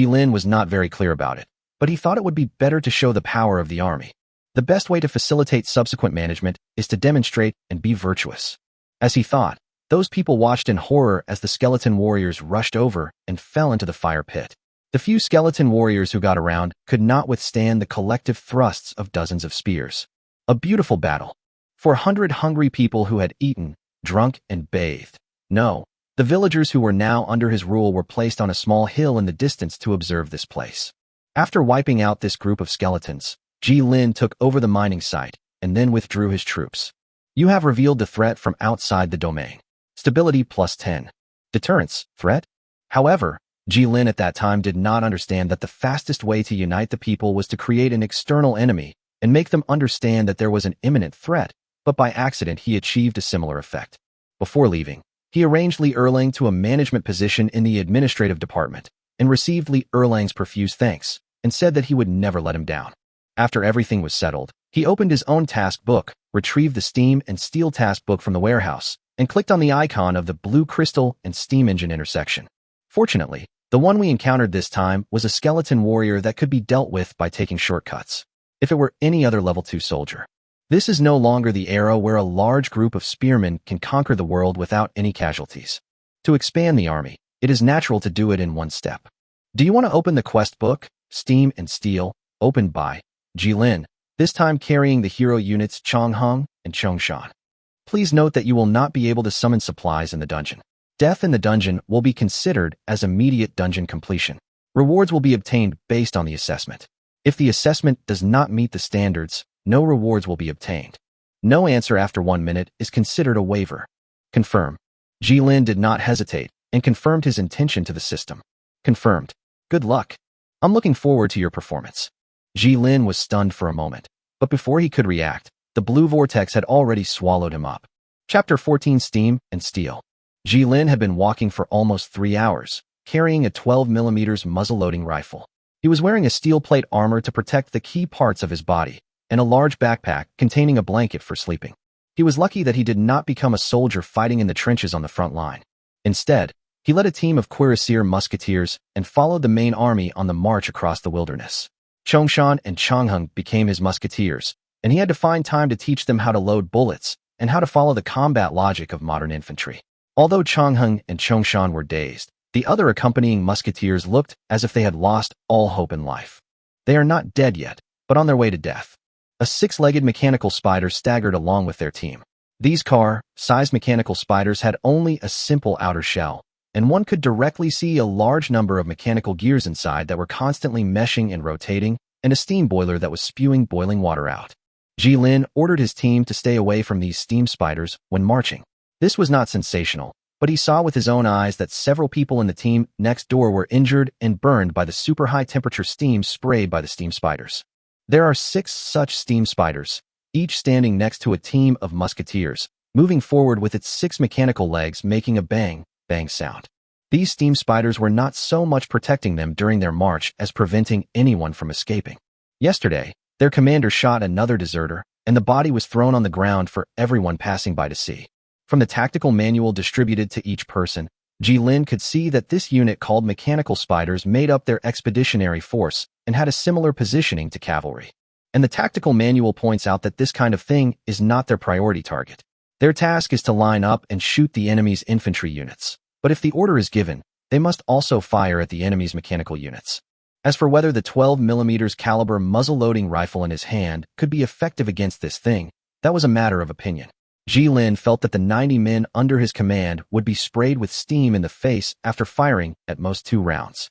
Lin was not very clear about it, but he thought it would be better to show the power of the army. The best way to facilitate subsequent management is to demonstrate and be virtuous. As he thought, those people watched in horror as the skeleton warriors rushed over and fell into the fire pit. The few skeleton warriors who got around could not withstand the collective thrusts of dozens of spears. A beautiful battle. 400 hungry people who had eaten, drunk, and bathed. No, the villagers who were now under his rule were placed on a small hill in the distance to observe this place. After wiping out this group of skeletons, Lin took over the mining site and then withdrew his troops. You have revealed the threat from outside the domain. Stability +10. Deterrence, threat? However, Lin at that time did not understand that the fastest way to unite the people was to create an external enemy and make them understand that there was an imminent threat, but by accident he achieved a similar effect. Before leaving, he arranged Li Erlang to a management position in the administrative department and received Li Erlang's profuse thanks and said that he would never let him down. After everything was settled, he opened his own task book, retrieved the steam and steel task book from the warehouse, and clicked on the icon of the blue crystal and steam engine intersection. Fortunately, the one we encountered this time was a skeleton warrior that could be dealt with by taking shortcuts. If it were any other level 2 soldier. This is no longer the era where a large group of spearmen can conquer the world without any casualties. To expand the army, it is natural to do it in one step. Do you want to open the quest book, Steam and Steel, opened by Lin, this time carrying the hero units Chongheng and Chongshan. Please note that you will not be able to summon supplies in the dungeon. Death in the dungeon will be considered as immediate dungeon completion. Rewards will be obtained based on the assessment. If the assessment does not meet the standards, no rewards will be obtained. No answer after 1 minute is considered a waiver. Confirm. Lin did not hesitate and confirmed his intention to the system. Confirmed. Good luck. I'm looking forward to your performance. Lin was stunned for a moment, but before he could react, the blue vortex had already swallowed him up. Chapter 14 Steam and Steel. Lin had been walking for almost 3 hours, carrying a 12mm muzzle-loading rifle. He was wearing a steel plate armor to protect the key parts of his body, and a large backpack containing a blanket for sleeping. He was lucky that he did not become a soldier fighting in the trenches on the front line. Instead, he led a team of cuirassier musketeers and followed the main army on the march across the wilderness. Chongshan and Chongheng became his musketeers, and he had to find time to teach them how to load bullets and how to follow the combat logic of modern infantry. Although Chongheng and Chongshan were dazed, the other accompanying musketeers looked as if they had lost all hope in life. They are not dead yet, but on their way to death. A 6-legged mechanical spider staggered along with their team. These car-sized mechanical spiders had only a simple outer shell, and one could directly see a large number of mechanical gears inside that were constantly meshing and rotating, and a steam boiler that was spewing boiling water out. Lin ordered his team to stay away from these steam spiders when marching. This was not sensational, but he saw with his own eyes that several people in the team next door were injured and burned by the super high-temperature steam sprayed by the steam spiders. There are 6 such steam spiders, each standing next to a team of musketeers, moving forward with its 6 mechanical legs making a bang, bang sound. These steam spiders were not so much protecting them during their march as preventing anyone from escaping. Yesterday, their commander shot another deserter, and the body was thrown on the ground for everyone passing by to see. From the tactical manual distributed to each person, Lin could see that this unit called mechanical spiders made up their expeditionary force and had a similar positioning to cavalry. And the tactical manual points out that this kind of thing is not their priority target. Their task is to line up and shoot the enemy's infantry units. But if the order is given, they must also fire at the enemy's mechanical units. As for whether the 12mm caliber muzzle-loading rifle in his hand could be effective against this thing, that was a matter of opinion. Lin felt that the 90 men under his command would be sprayed with steam in the face after firing at most 2 rounds.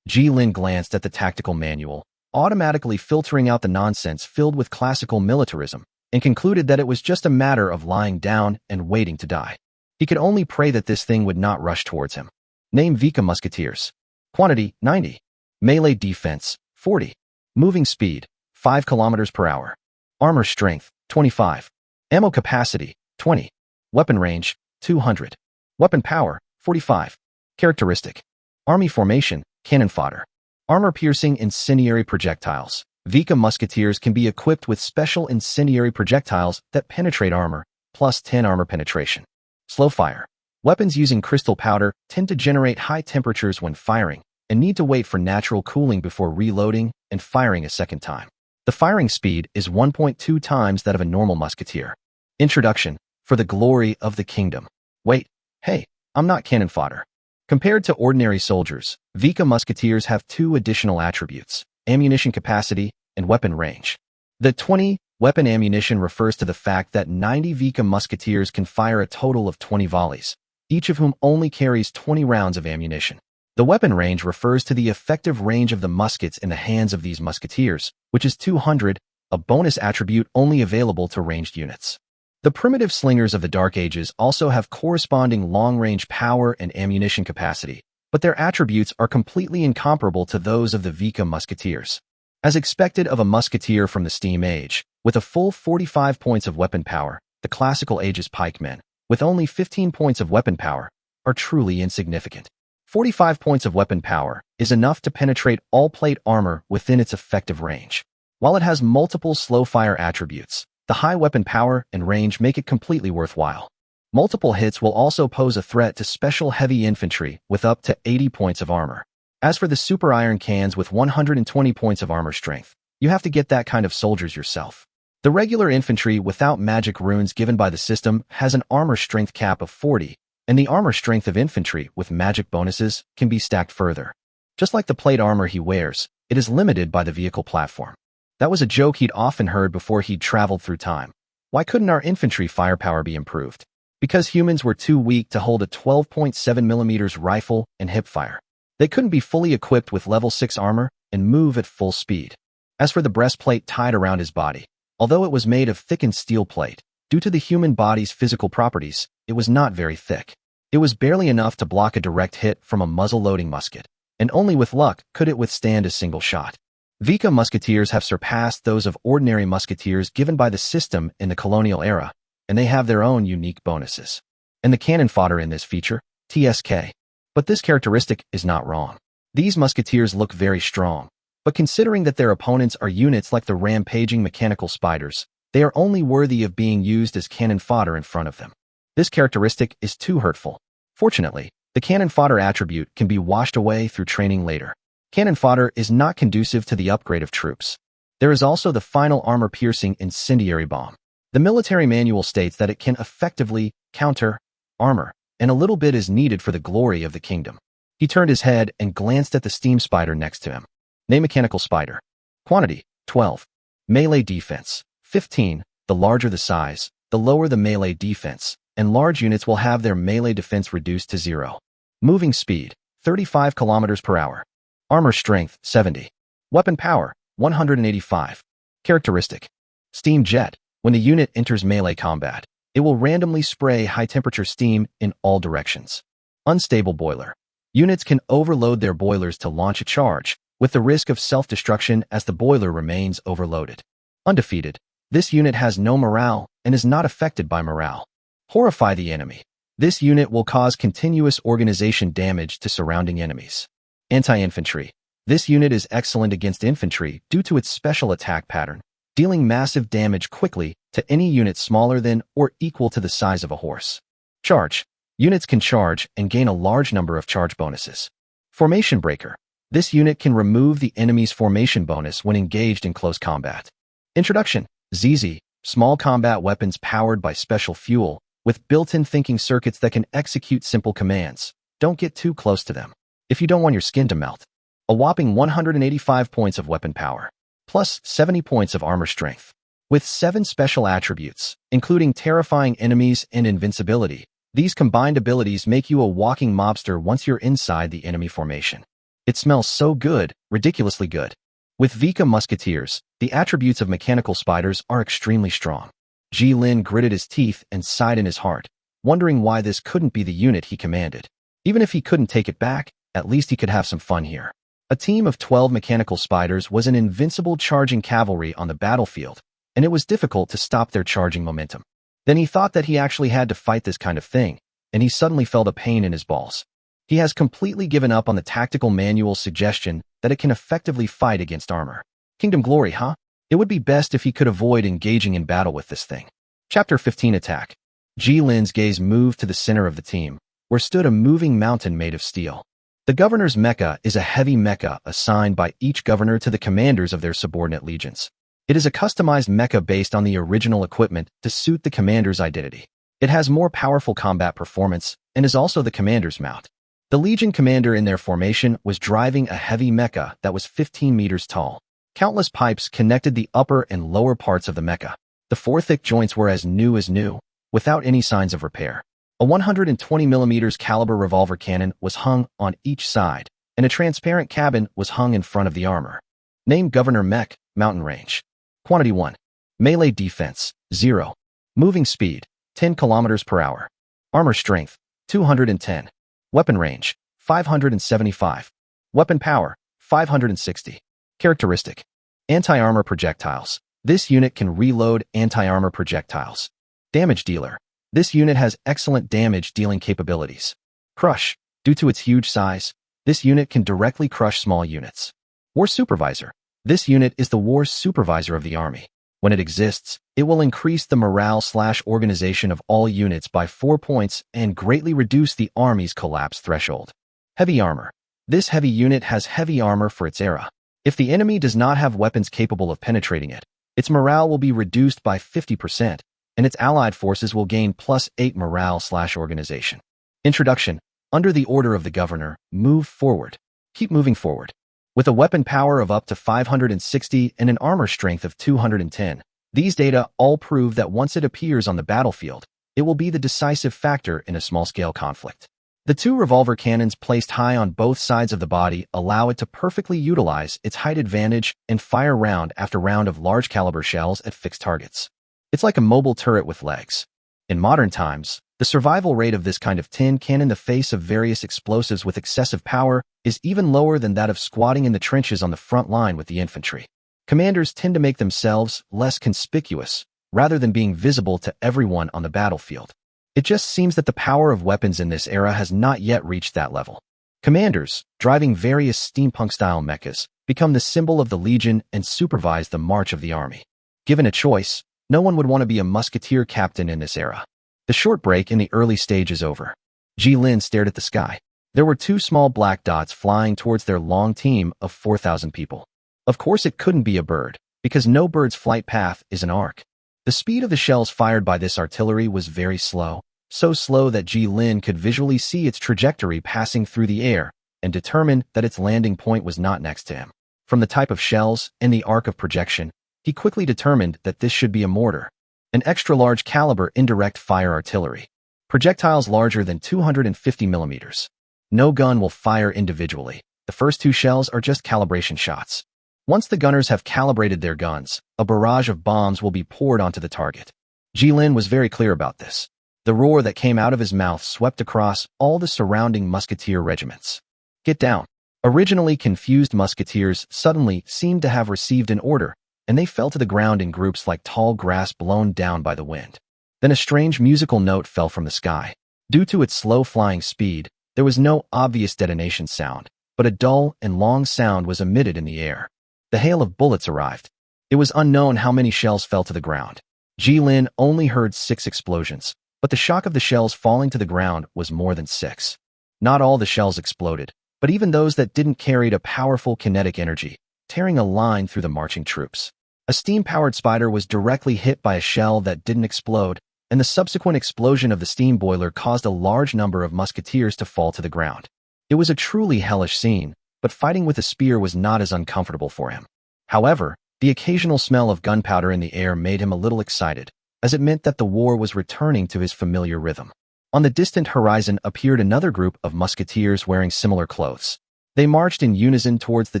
Lin glanced at the tactical manual, automatically filtering out the nonsense filled with classical militarism, and concluded that it was just a matter of lying down and waiting to die. He could only pray that this thing would not rush towards him. Name Vika Musketeers. Quantity, 90. Melee defense, 40. Moving speed, 5 km per hour. Armor strength, 25. Ammo capacity, 20. Weapon range, 200. Weapon power, 45. Characteristic. Army formation, cannon fodder. Armor-piercing incendiary projectiles. Vika Musketeers can be equipped with special incendiary projectiles that penetrate armor, plus 10 armor penetration. Slow fire. Weapons using crystal powder tend to generate high temperatures when firing and need to wait for natural cooling before reloading and firing a second time. The firing speed is 1.2 times that of a normal musketeer. Introduction. For the glory of the kingdom. Wait, hey, I'm not cannon fodder. Compared to ordinary soldiers, Vika Musketeers have 2 additional attributes: ammunition capacity and weapon range. The 20 weapon ammunition refers to the fact that 90 Vika Musketeers can fire a total of 20 volleys, each of whom only carries 20 rounds of ammunition. The weapon range refers to the effective range of the muskets in the hands of these musketeers, which is 200, a bonus attribute only available to ranged units. The primitive slingers of the Dark Ages also have corresponding long-range power and ammunition capacity, but their attributes are completely incomparable to those of the Vika Musketeers. As expected of a musketeer from the Steam Age, with a full 45 points of weapon power, the Classical Age's pikemen, with only 15 points of weapon power, are truly insignificant. 45 points of weapon power is enough to penetrate all plate armor within its effective range. While it has multiple slow-fire attributes, the high weapon power and range make it completely worthwhile. Multiple hits will also pose a threat to special heavy infantry with up to 80 points of armor. As for the super iron cans with 120 points of armor strength, you have to get that kind of soldiers yourself. The regular infantry without magic runes given by the system has an armor strength cap of 40, and the armor strength of infantry with magic bonuses can be stacked further. Just like the plate armor he wears, it is limited by the vehicle platform. That was a joke he'd often heard before he'd traveled through time. Why couldn't our infantry firepower be improved? Because humans were too weak to hold a 12.7mm rifle and hipfire. They couldn't be fully equipped with level 6 armor and move at full speed. As for the breastplate tied around his body, although it was made of thickened steel plate, due to the human body's physical properties, it was not very thick. It was barely enough to block a direct hit from a muzzle-loading musket, and only with luck could it withstand a single shot. Vika musketeers have surpassed those of ordinary musketeers given by the system in the colonial era, and they have their own unique bonuses. And the cannon fodder in this feature, TSK. But this characteristic is not wrong. These musketeers look very strong, but considering that their opponents are units like the rampaging mechanical spiders, they are only worthy of being used as cannon fodder in front of them. This characteristic is too hurtful. Fortunately, the cannon fodder attribute can be washed away through training later. Cannon fodder is not conducive to the upgrade of troops. There is also the final armor-piercing incendiary bomb. The military manual states that it can effectively counter armor, and a little bit is needed for the glory of the kingdom. He turned his head and glanced at the steam spider next to him. Name mechanical spider. Quantity, 12. Melee defense, 15. The larger the size, the lower the melee defense, and large units will have their melee defense reduced to 0. Moving speed, 35 km per hour. Armor strength, 70. Weapon power, 185. Characteristic. Steam jet. When the unit enters melee combat, it will randomly spray high-temperature steam in all directions. Unstable boiler. Units can overload their boilers to launch a charge, with the risk of self-destruction as the boiler remains overloaded. Undefeated. This unit has no morale and is not affected by morale. Horrify the enemy. This unit will cause continuous organization damage to surrounding enemies. Anti-infantry. This unit is excellent against infantry due to its special attack pattern, dealing massive damage quickly to any unit smaller than or equal to the size of a horse. Charge. Units can charge and gain a large number of charge bonuses. Formation Breaker. This unit can remove the enemy's formation bonus when engaged in close combat. Introduction. ZZ. Small combat weapons powered by special fuel, with built-in thinking circuits that can execute simple commands. Don't get too close to them if you don't want your skin to melt. A whopping 185 points of weapon power, plus 70 points of armor strength. With 7 special attributes, including terrifying enemies and invincibility, these combined abilities make you a walking mobster once you're inside the enemy formation. It smells so good, ridiculously good. With Vika Musketeers, the attributes of mechanical spiders are extremely strong. Ji-Lin gritted his teeth and sighed in his heart, wondering why this couldn't be the unit he commanded. Even if he couldn't take it back, at least he could have some fun here. A team of 12 mechanical spiders was an invincible charging cavalry on the battlefield, and it was difficult to stop their charging momentum. Then he thought that he actually had to fight this kind of thing, and he suddenly felt a pain in his balls. He has completely given up on the tactical manual's suggestion that it can effectively fight against armor. Kingdom Glory, huh? It would be best if he could avoid engaging in battle with this thing. Chapter 15 Attack. Ji-Lin's gaze moved to the center of the team, where stood a moving mountain made of steel. The governor's mecha is a heavy mecha assigned by each governor to the commanders of their subordinate legions. It is a customized mecha based on the original equipment to suit the commander's identity. It has more powerful combat performance and is also the commander's mount. The legion commander in their formation was driving a heavy mecha that was 15 meters tall. Countless pipes connected the upper and lower parts of the mecha. The 4 thick joints were as new, without any signs of repair. A 120mm caliber revolver cannon was hung on each side, and a transparent cabin was hung in front of the armor. Name Governor Mech, Mountain Range. Quantity 1. Melee defense, 0. Moving speed, 10 km per hour. Armor strength, 210. Weapon range, 575. Weapon power, 560. Characteristic. Anti-armor projectiles. This unit can reload anti-armor projectiles. Damage dealer. This unit has excellent damage-dealing capabilities. Crush. Due to its huge size, this unit can directly crush small units. War Supervisor. This unit is the war supervisor of the army. When it exists, it will increase the morale/organization of all units by 4 points and greatly reduce the army's collapse threshold. Heavy armor. This heavy unit has heavy armor for its era. If the enemy does not have weapons capable of penetrating it, its morale will be reduced by 50%, and its allied forces will gain +8 morale/organization. Introduction. Under the order of the governor, move forward. Keep moving forward. With a weapon power of up to 560 and an armor strength of 210, these data all prove that once it appears on the battlefield, it will be the decisive factor in a small-scale conflict. The 2 revolver cannons placed high on both sides of the body allow it to perfectly utilize its height advantage and fire round after round of large-caliber shells at fixed targets. It's like a mobile turret with legs. In modern times, the survival rate of this kind of tin can in the face of various explosives with excessive power is even lower than that of squatting in the trenches on the front line with the infantry. Commanders tend to make themselves less conspicuous, rather than being visible to everyone on the battlefield. It just seems that the power of weapons in this era has not yet reached that level. Commanders, driving various steampunk-style mechas, become the symbol of the legion and supervise the march of the army. Given a choice, no one would want to be a musketeer captain in this era. The short break in the early stage is over. Ji-Lin stared at the sky. There were 2 small black dots flying towards their long team of 4,000 people. Of course it couldn't be a bird, because no bird's flight path is an arc. The speed of the shells fired by this artillery was very slow, so slow that Ji-Lin could visually see its trajectory passing through the air and determined that its landing point was not next to him. From the type of shells and the arc of projection, he quickly determined that this should be a mortar, an extra-large caliber indirect fire artillery. Projectiles larger than 250 millimeters. No gun will fire individually. The first 2 shells are just calibration shots. Once the gunners have calibrated their guns, a barrage of bombs will be poured onto the target. Ji-Lin was very clear about this. The roar that came out of his mouth swept across all the surrounding musketeer regiments. Get down. Originally confused musketeers suddenly seemed to have received an order, and they fell to the ground in groups like tall grass blown down by the wind. Then a strange musical note fell from the sky. Due to its slow flying speed, there was no obvious detonation sound, but a dull and long sound was emitted in the air. The hail of bullets arrived. It was unknown how many shells fell to the ground. Ji-Lin only heard 6 explosions, But the shock of the shells falling to the ground was more than 6. Not all the shells exploded, but even those that didn't carried a powerful kinetic energy, tearing a line through the marching troops. A steam-powered spider was directly hit by a shell that didn't explode, and the subsequent explosion of the steam boiler caused a large number of musketeers to fall to the ground. It was a truly hellish scene, but fighting with a spear was not as uncomfortable for him. However, the occasional smell of gunpowder in the air made him a little excited, as it meant that the war was returning to his familiar rhythm. On the distant horizon appeared another group of musketeers wearing similar clothes. They marched in unison towards the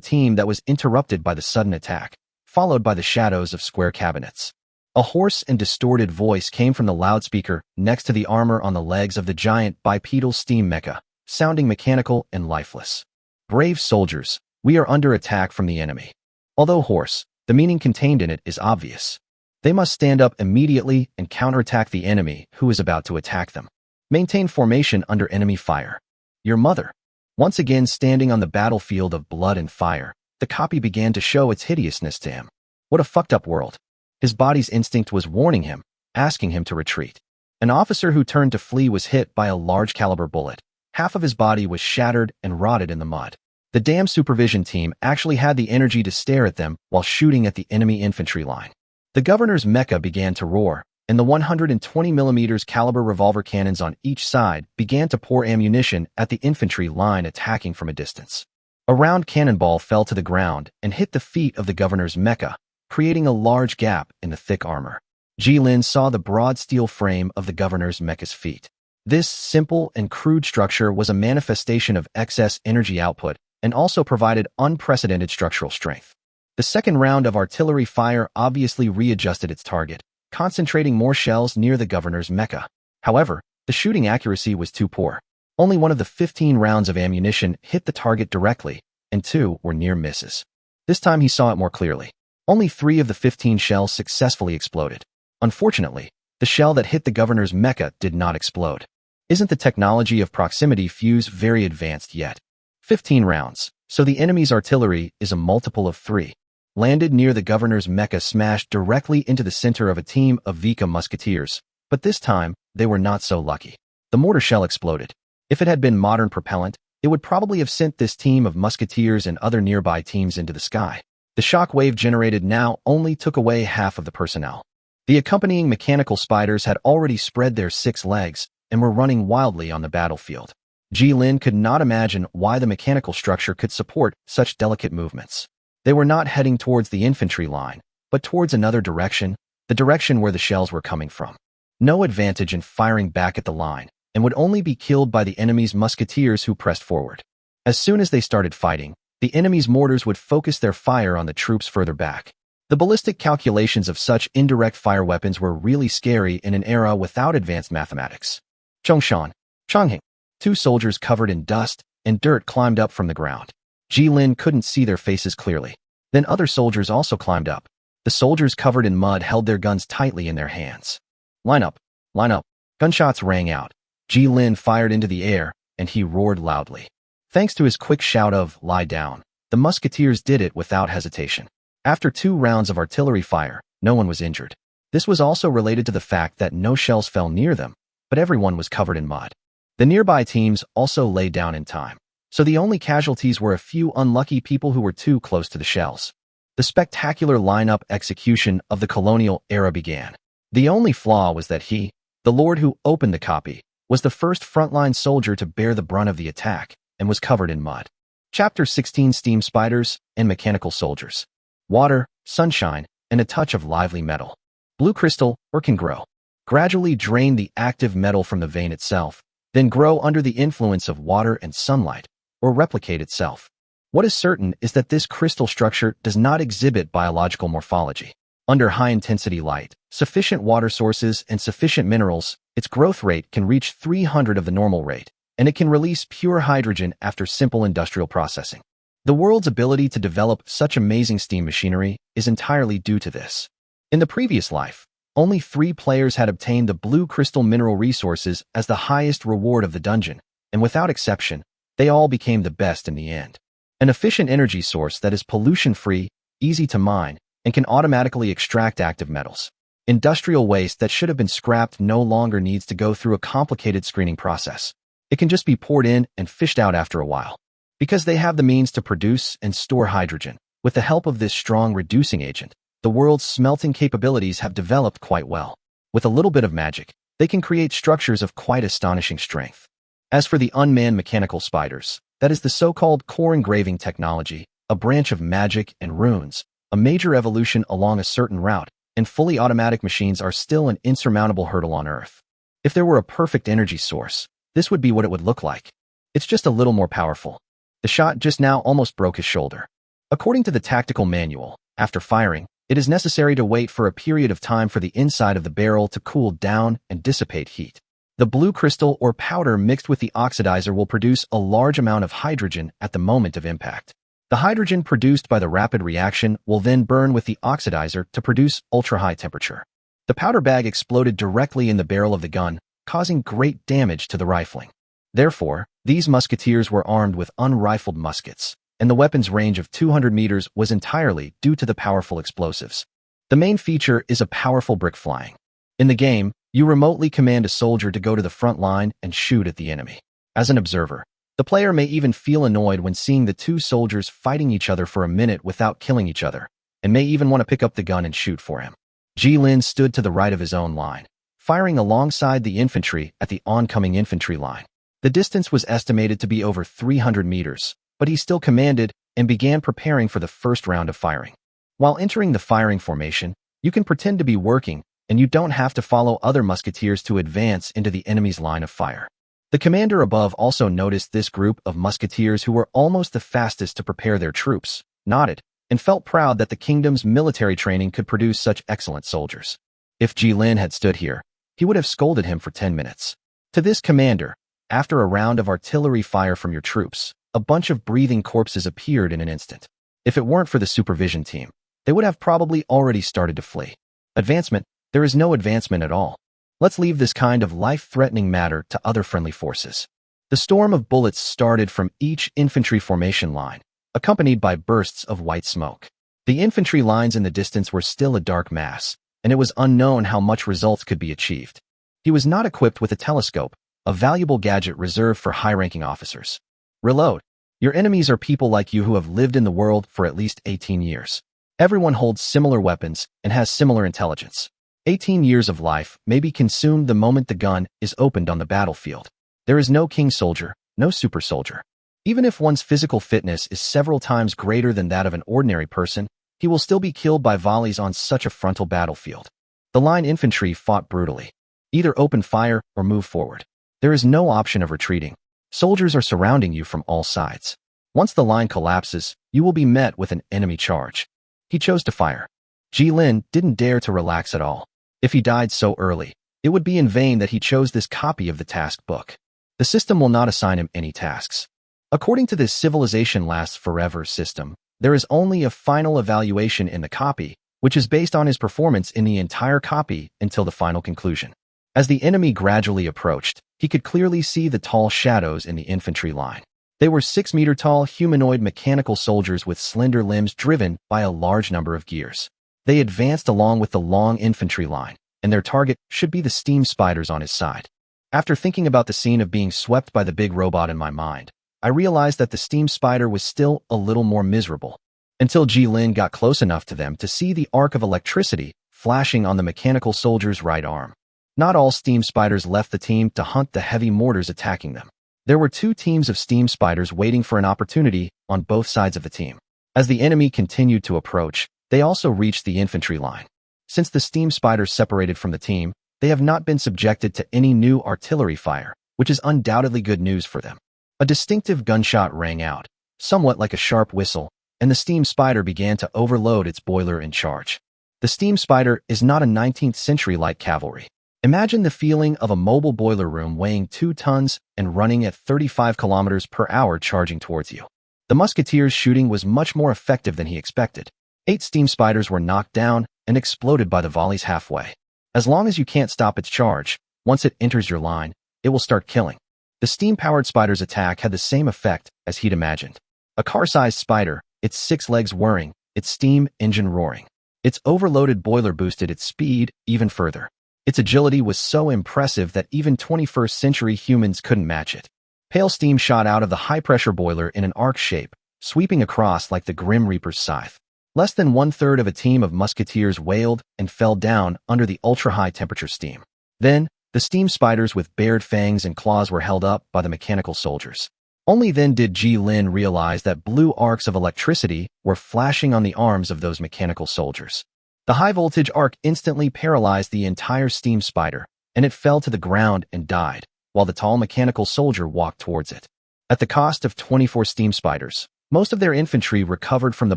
team that was interrupted by the sudden attack, followed by the shadows of square cabinets. A hoarse and distorted voice came from the loudspeaker next to the armor on the legs of the giant bipedal steam mecha, sounding mechanical and lifeless. Brave soldiers, we are under attack from the enemy. Although hoarse, the meaning contained in it is obvious. They must stand up immediately and counterattack the enemy who is about to attack them. Maintain formation under enemy fire. Your mother. Once again standing on the battlefield of blood and fire, the copy began to show its hideousness to him. What a fucked up world. His body's instinct was warning him, asking him to retreat. An officer who turned to flee was hit by a large caliber bullet. Half of his body was shattered and rotted in the mud. The damn supervision team actually had the energy to stare at them while shooting at the enemy infantry line. The governor's mecha began to roar, and the 120mm caliber revolver cannons on each side began to pour ammunition at the infantry line attacking from a distance. A round cannonball fell to the ground and hit the feet of the governor's mecha, creating a large gap in the thick armor. Jilin saw the broad steel frame of the governor's mecha's feet. This simple and crude structure was a manifestation of excess energy output and also provided unprecedented structural strength. The second round of artillery fire obviously readjusted its target, concentrating more shells near the governor's mecha. However, the shooting accuracy was too poor. Only one of the 15 rounds of ammunition hit the target directly, and 2 were near misses. This time he saw it more clearly. Only 3 of the 15 shells successfully exploded. Unfortunately, the shell that hit the governor's mecha did not explode. Isn't the technology of proximity fuse very advanced yet? 15 rounds, so the enemy's artillery is a multiple of 3. Landed near the governor's mecha smashed directly into the center of a team of Vika musketeers, but this time, they were not so lucky. The mortar shell exploded. If it had been modern propellant, it would probably have sent this team of musketeers and other nearby teams into the sky. The shock wave generated now only took away half of the personnel. The accompanying mechanical spiders had already spread their 6 legs and were running wildly on the battlefield. Jilin could not imagine why the mechanical structure could support such delicate movements. They were not heading towards the infantry line, but towards another direction, the direction where the shells were coming from. No advantage in firing back at the line, and would only be killed by the enemy's musketeers who pressed forward. As soon as they started fighting, the enemy's mortars would focus their fire on the troops further back. The ballistic calculations of such indirect fire weapons were really scary in an era without advanced mathematics. Chongshan, Changhing. 2 soldiers covered in dust and dirt climbed up from the ground. Jilin couldn't see their faces clearly. Then other soldiers also climbed up. The soldiers covered in mud held their guns tightly in their hands. Line up, line up. Gunshots rang out. Jilin fired into the air, and he roared loudly. Thanks to his quick shout of, "Lie down," the musketeers did it without hesitation. After 2 rounds of artillery fire, no one was injured. This was also related to the fact that no shells fell near them, but everyone was covered in mud. The nearby teams also lay down in time, so the only casualties were a few unlucky people who were too close to the shells. The spectacular lineup execution of the colonial era began. The only flaw was that he, the lord who opened the copy, was the first frontline soldier to bear the brunt of the attack and was covered in mud. Chapter 16: Steam Spiders and Mechanical Soldiers. Water, sunshine, and a touch of lively metal. Blue crystal, or can grow. Gradually drain the active metal from the vein itself, then grow under the influence of water and sunlight, or replicate itself. What is certain is that this crystal structure does not exhibit biological morphology. Under high-intensity light, sufficient water sources, and sufficient minerals, its growth rate can reach 300 of the normal rate, and it can release pure hydrogen after simple industrial processing. The world's ability to develop such amazing steam machinery is entirely due to this. In the previous life, only 3 players had obtained the blue crystal mineral resources as the highest reward of the dungeon, and without exception, they all became the best in the end. An efficient energy source that is pollution-free, easy to mine, and can automatically extract active metals. Industrial waste that should have been scrapped no longer needs to go through a complicated screening process. It can just be poured in and fished out after a while. Because they have the means to produce and store hydrogen, with the help of this strong reducing agent, the world's smelting capabilities have developed quite well. With a little bit of magic, they can create structures of quite astonishing strength. As for the unmanned mechanical spiders, that is the so-called core engraving technology, a branch of magic and runes, a major evolution along a certain route, and fully automatic machines are still an insurmountable hurdle on Earth. If there were a perfect energy source, this would be what it would look like. It's just a little more powerful. The shot just now almost broke his shoulder. According to the tactical manual, after firing, it is necessary to wait for a period of time for the inside of the barrel to cool down and dissipate heat. The blue crystal or powder mixed with the oxidizer will produce a large amount of hydrogen at the moment of impact. The hydrogen produced by the rapid reaction will then burn with the oxidizer to produce ultra-high temperature. The powder bag exploded directly in the barrel of the gun, causing great damage to the rifling. Therefore, these musketeers were armed with unrifled muskets, and the weapon's range of 200 meters was entirely due to the powerful explosives. The main feature is a powerful brick flying. In the game, you remotely command a soldier to go to the front line and shoot at the enemy. As an observer, the player may even feel annoyed when seeing the two soldiers fighting each other for a minute without killing each other, and may even want to pick up the gun and shoot for him. Jilin stood to the right of his own line, firing alongside the infantry at the oncoming infantry line. The distance was estimated to be over 300 meters, but he still commanded and began preparing for the first round of firing. While entering the firing formation, you can pretend to be working, and you don't have to follow other musketeers to advance into the enemy's line of fire. The commander above also noticed this group of musketeers who were almost the fastest to prepare their troops, nodded, and felt proud that the kingdom's military training could produce such excellent soldiers. If Jilin had stood here, he would have scolded him for 10 minutes. To this commander, after a round of artillery fire from your troops, a bunch of breathing corpses appeared in an instant. If it weren't for the supervision team, they would have probably already started to flee. Advancement? There is no advancement at all. Let's leave this kind of life-threatening matter to other friendly forces. The storm of bullets started from each infantry formation line, accompanied by bursts of white smoke. The infantry lines in the distance were still a dark mass, and it was unknown how much results could be achieved. He was not equipped with a telescope, a valuable gadget reserved for high-ranking officers. Reload. Your enemies are people like you who have lived in the world for at least 18 years. Everyone holds similar weapons and has similar intelligence. 18 years of life may be consumed the moment the gun is opened on the battlefield. There is no king soldier, no super soldier. Even if one's physical fitness is several times greater than that of an ordinary person, he will still be killed by volleys on such a frontal battlefield. The line infantry fought brutally. Either open fire or move forward. There is no option of retreating. Soldiers are surrounding you from all sides. Once the line collapses, you will be met with an enemy charge. He chose to fire. Jilin didn't dare to relax at all. If he died so early, it would be in vain that he chose this copy of the task book. The system will not assign him any tasks. According to this civilization lasts forever system, there is only a final evaluation in the copy, which is based on his performance in the entire copy until the final conclusion. As the enemy gradually approached, he could clearly see the tall shadows in the infantry line. They were 6-meter-tall humanoid mechanical soldiers with slender limbs driven by a large number of gears. They advanced along with the long infantry line, and their target should be the steam spiders on his side. After thinking about the scene of being swept by the big robot in my mind, I realized that the steam spider was still a little more miserable, until Jilin got close enough to them to see the arc of electricity flashing on the mechanical soldier's right arm. Not all steam spiders left the team to hunt the heavy mortars attacking them. There were 2 teams of steam spiders waiting for an opportunity on both sides of the team. As the enemy continued to approach, they also reached the infantry line. Since the steam spiders separated from the team, they have not been subjected to any new artillery fire, which is undoubtedly good news for them. A distinctive gunshot rang out, somewhat like a sharp whistle, and the steam spider began to overload its boiler in charge. The steam spider is not a 19th century light cavalry. Imagine the feeling of a mobile boiler room weighing 2 tons and running at 35 kilometers per hour charging towards you. The musketeers' shooting was much more effective than he expected. 8 steam spiders were knocked down and exploded by the volleys halfway. As long as you can't stop its charge, once it enters your line, it will start killing. The steam-powered spider's attack had the same effect as he'd imagined. A car-sized spider, its 6 legs whirring, its steam engine roaring. Its overloaded boiler boosted its speed even further. Its agility was so impressive that even 21st-century humans couldn't match it. Pale steam shot out of the high-pressure boiler in an arc shape, sweeping across like the Grim Reaper's scythe. Less than one-third of a team of musketeers wailed and fell down under the ultra-high temperature steam. Then, the steam spiders with bared fangs and claws were held up by the mechanical soldiers. Only then did Ji Lin realize that blue arcs of electricity were flashing on the arms of those mechanical soldiers. The high-voltage arc instantly paralyzed the entire steam spider, and it fell to the ground and died, while the tall mechanical soldier walked towards it. At the cost of 24 steam spiders, most of their infantry recovered from the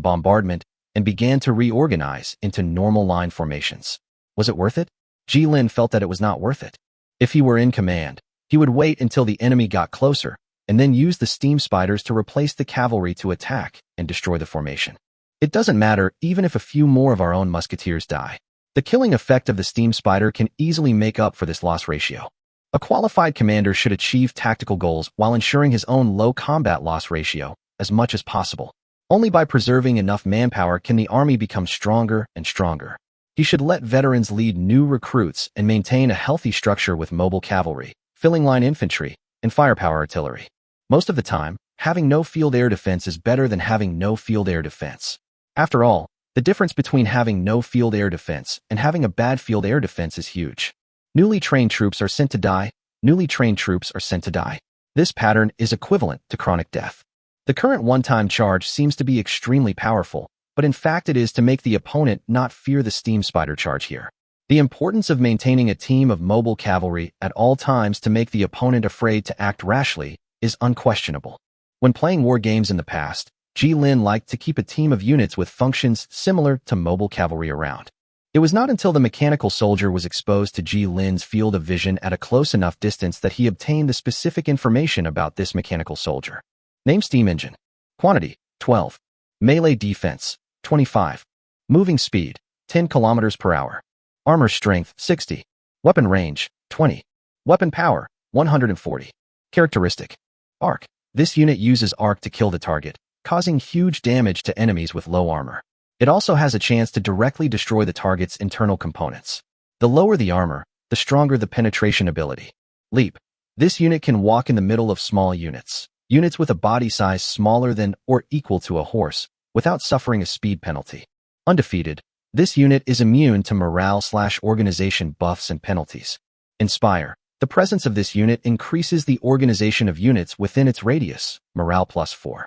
bombardment and began to reorganize into normal line formations. Was it worth it? Ji Lin felt that it was not worth it. If he were in command, he would wait until the enemy got closer and then use the steam spiders to replace the cavalry to attack and destroy the formation. It doesn't matter even if a few more of our own musketeers die. The killing effect of the steam spider can easily make up for this loss ratio. A qualified commander should achieve tactical goals while ensuring his own low combat loss ratio as much as possible. Only by preserving enough manpower can the army become stronger and stronger. He should let veterans lead new recruits and maintain a healthy structure with mobile cavalry, filling line infantry, and firepower artillery. Most of the time, having no field air defense is better than having no field air defense. After all, the difference between having no field air defense and having a bad field air defense is huge. Newly trained troops are sent to die. Newly trained troops are sent to die. This pattern is equivalent to chronic death. The current one-time charge seems to be extremely powerful, but in fact it is to make the opponent not fear the steam spider charge here. The importance of maintaining a team of mobile cavalry at all times to make the opponent afraid to act rashly is unquestionable. When playing war games in the past, Ji Lin liked to keep a team of units with functions similar to mobile cavalry around. It was not until the mechanical soldier was exposed to Ji Lin's field of vision at a close enough distance that he obtained the specific information about this mechanical soldier. Name: steam engine. Quantity: 12. Melee defense: 25. Moving speed: 10 km per hour. Armor strength: 60. Weapon range: 20. Weapon power: 140. Characteristic: arc. This unit uses arc to kill the target, causing huge damage to enemies with low armor. It also has a chance to directly destroy the target's internal components. The lower the armor, the stronger the penetration ability. Leap. This unit can walk in the middle of small units. Units with a body size smaller than or equal to a horse, without suffering a speed penalty. Undefeated. This unit is immune to morale/organization buffs and penalties. Inspire. The presence of this unit increases the organization of units within its radius, morale +4.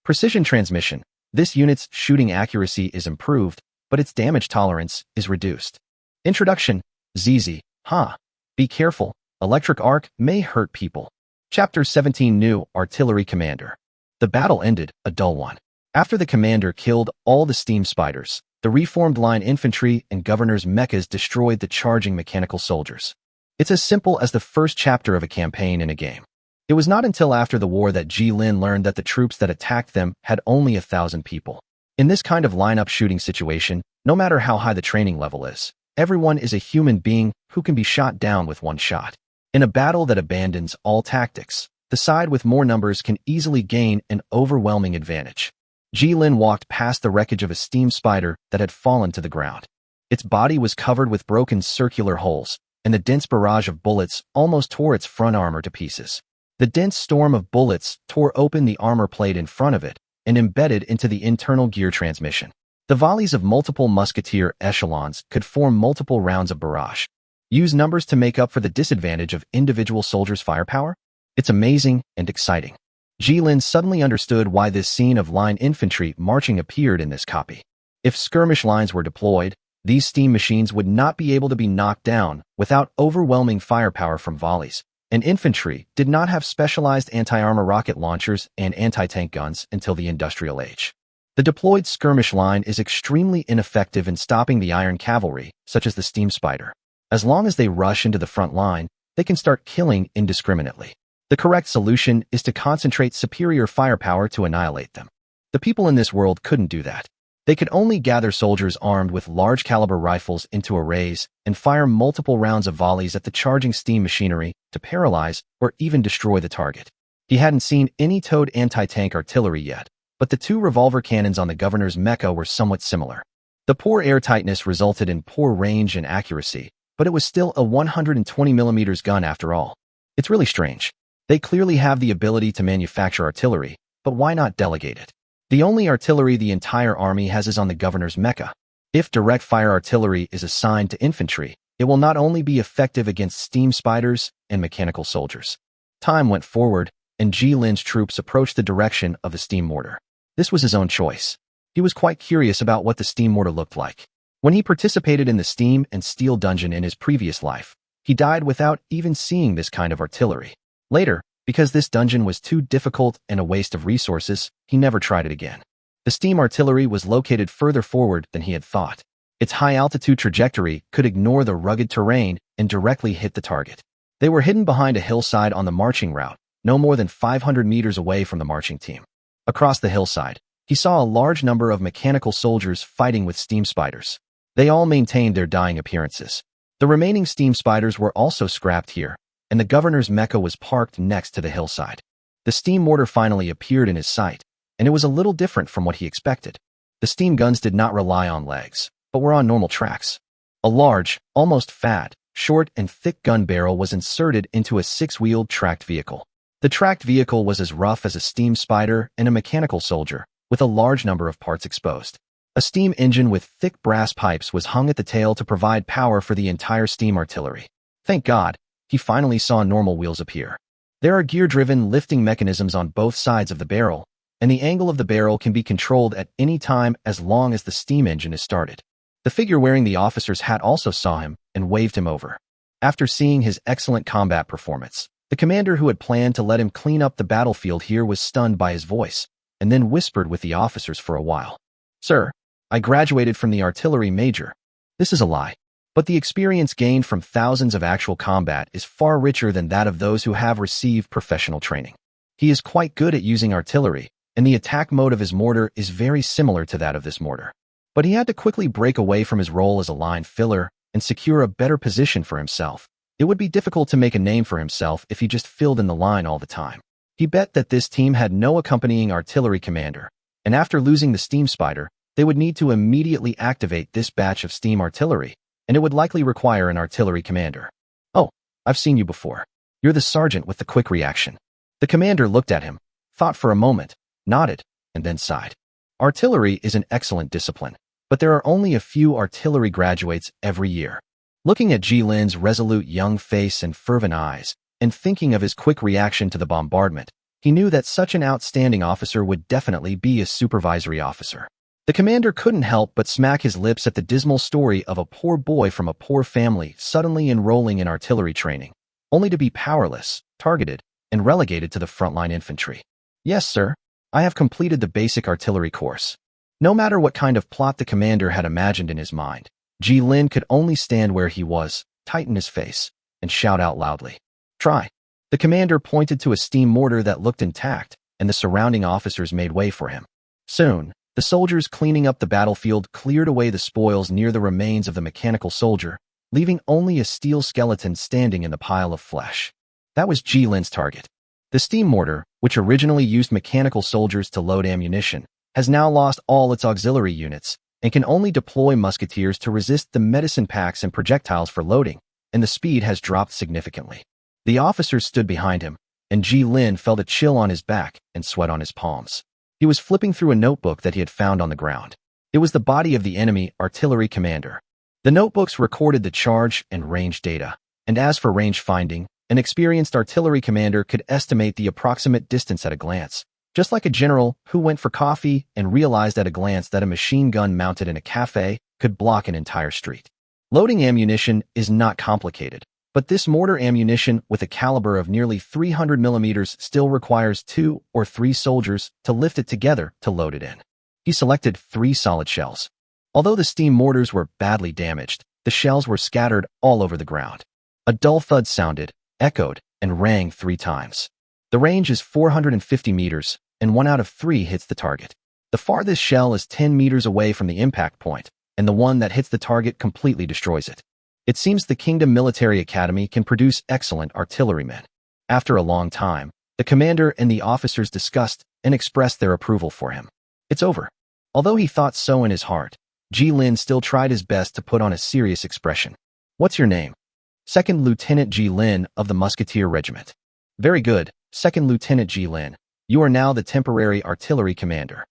Precision transmission. This unit's shooting accuracy is improved, but its damage tolerance is reduced. Introduction. ZZ. Be careful. Electric arc may hurt people. Chapter 17. New Artillery Commander. The battle ended, a dull one. After the commander killed all the steam spiders, the reformed line infantry and governor's mechas destroyed the charging mechanical soldiers. It's as simple as the first chapter of a campaign in a game. It was not until after the war that Ji Lin learned that the troops that attacked them had only 1,000 people. In this kind of lineup shooting situation, no matter how high the training level is, everyone is a human being who can be shot down with one shot. In a battle that abandons all tactics, the side with more numbers can easily gain an overwhelming advantage. Ji Lin walked past the wreckage of a steam spider that had fallen to the ground. Its body was covered with broken circular holes, and the dense barrage of bullets almost tore its front armor to pieces. The dense storm of bullets tore open the armor plate in front of it and embedded into the internal gear transmission. The volleys of multiple musketeer echelons could form multiple rounds of barrage. Use numbers to make up for the disadvantage of individual soldiers' firepower? It's amazing and exciting. Ji Lin suddenly understood why this scene of line infantry marching appeared in this copy. If skirmish lines were deployed, these steam machines would not be able to be knocked down without overwhelming firepower from volleys, and infantry did not have specialized anti-armor rocket launchers and anti-tank guns until the industrial age. The deployed skirmish line is extremely ineffective in stopping the iron cavalry, such as the steam spider. As long as they rush into the front line, they can start killing indiscriminately. The correct solution is to concentrate superior firepower to annihilate them. The people in this world couldn't do that. They could only gather soldiers armed with large-caliber rifles into arrays and fire multiple rounds of volleys at the charging steam machinery to paralyze or even destroy the target. He hadn't seen any towed anti-tank artillery yet, but the two revolver cannons on the governor's mecha were somewhat similar. The poor airtightness resulted in poor range and accuracy, but it was still a 120mm gun after all. It's really strange. They clearly have the ability to manufacture artillery, but why not delegate it? The only artillery the entire army has is on the governor's mecha. If direct fire artillery is assigned to infantry, it will not only be effective against steam spiders and mechanical soldiers. Time went forward, and Ji Lin's troops approached the direction of the steam mortar. This was his own choice. He was quite curious about what the steam mortar looked like. When he participated in the steam and steel dungeon in his previous life, he died without even seeing this kind of artillery. Later, because this dungeon was too difficult and a waste of resources, he never tried it again. The steam artillery was located further forward than he had thought. Its high-altitude trajectory could ignore the rugged terrain and directly hit the target. They were hidden behind a hillside on the marching route, no more than 500 meters away from the marching team. Across the hillside, he saw a large number of mechanical soldiers fighting with steam spiders. They all maintained their dying appearances. The remaining steam spiders were also scrapped here, and the governor's mecha was parked next to the hillside. The steam mortar finally appeared in his sight, and it was a little different from what he expected. The steam guns did not rely on legs, but were on normal tracks. A large, almost fat, short and thick gun barrel was inserted into a 6-wheeled tracked vehicle. The tracked vehicle was as rough as a steam spider and a mechanical soldier, with a large number of parts exposed. A steam engine with thick brass pipes was hung at the tail to provide power for the entire steam artillery. Thank God, he finally saw normal wheels appear. There are gear-driven lifting mechanisms on both sides of the barrel, and the angle of the barrel can be controlled at any time as long as the steam engine is started. The figure wearing the officer's hat also saw him and waved him over. After seeing his excellent combat performance, the commander who had planned to let him clean up the battlefield here was stunned by his voice, and then whispered with the officers for a while. "Sir, I graduated from the artillery major." This is a lie. But the experience gained from thousands of actual combat is far richer than that of those who have received professional training. He is quite good at using artillery, and the attack mode of his mortar is very similar to that of this mortar. But he had to quickly break away from his role as a line filler and secure a better position for himself. It would be difficult to make a name for himself if he just filled in the line all the time. He bet that this team had no accompanying artillery commander, and after losing the steam spider, they would need to immediately activate this batch of steam artillery, and it would likely require an artillery commander. "Oh, I've seen you before. You're the sergeant with the quick reaction." The commander looked at him, thought for a moment, nodded, and then sighed. Artillery is an excellent discipline, but there are only a few artillery graduates every year. Looking at Ji Lin's resolute young face and fervent eyes, and thinking of his quick reaction to the bombardment, he knew that such an outstanding officer would definitely be a supervisory officer. The commander couldn't help but smack his lips at the dismal story of a poor boy from a poor family suddenly enrolling in artillery training, only to be powerless, targeted, and relegated to the frontline infantry. "Yes, sir. I have completed the basic artillery course." No matter what kind of plot the commander had imagined in his mind, Ji Lin could only stand where he was, tighten his face, and shout out loudly. "Try." The commander pointed to a steam mortar that looked intact, and the surrounding officers made way for him. Soon, the soldiers cleaning up the battlefield cleared away the spoils near the remains of the mechanical soldier, leaving only a steel skeleton standing in the pile of flesh. That was Ji Lin's target. The steam mortar, which originally used mechanical soldiers to load ammunition, has now lost all its auxiliary units and can only deploy musketeers to resist the medicine packs and projectiles for loading, and the speed has dropped significantly. The officers stood behind him, and Ji Lin felt a chill on his back and sweat on his palms. He was flipping through a notebook that he had found on the ground. It was the body of the enemy artillery commander. The notebooks recorded the charge and range data, and as for range finding, an experienced artillery commander could estimate the approximate distance at a glance, just like a general who went for coffee and realized at a glance that a machine gun mounted in a cafe could block an entire street. Loading ammunition is not complicated, but this mortar ammunition with a caliber of nearly 300 millimeters still requires 2 or 3 soldiers to lift it together to load it in. He selected 3 solid shells. Although the steam mortars were badly damaged, the shells were scattered all over the ground. A dull thud sounded, echoed, and rang 3 times. The range is 450 meters, and 1 out of 3 hits the target. The farthest shell is 10 meters away from the impact point, and the one that hits the target completely destroys it. It seems the Kingdom Military Academy can produce excellent artillerymen. After a long time, the commander and the officers discussed and expressed their approval for him. It's over. Although he thought so in his heart, Ji Lin still tried his best to put on a serious expression. What's your name? Second Lieutenant Ji Lin of the Musketeer Regiment. Very good, Second Lieutenant Ji Lin. You are now the temporary artillery commander.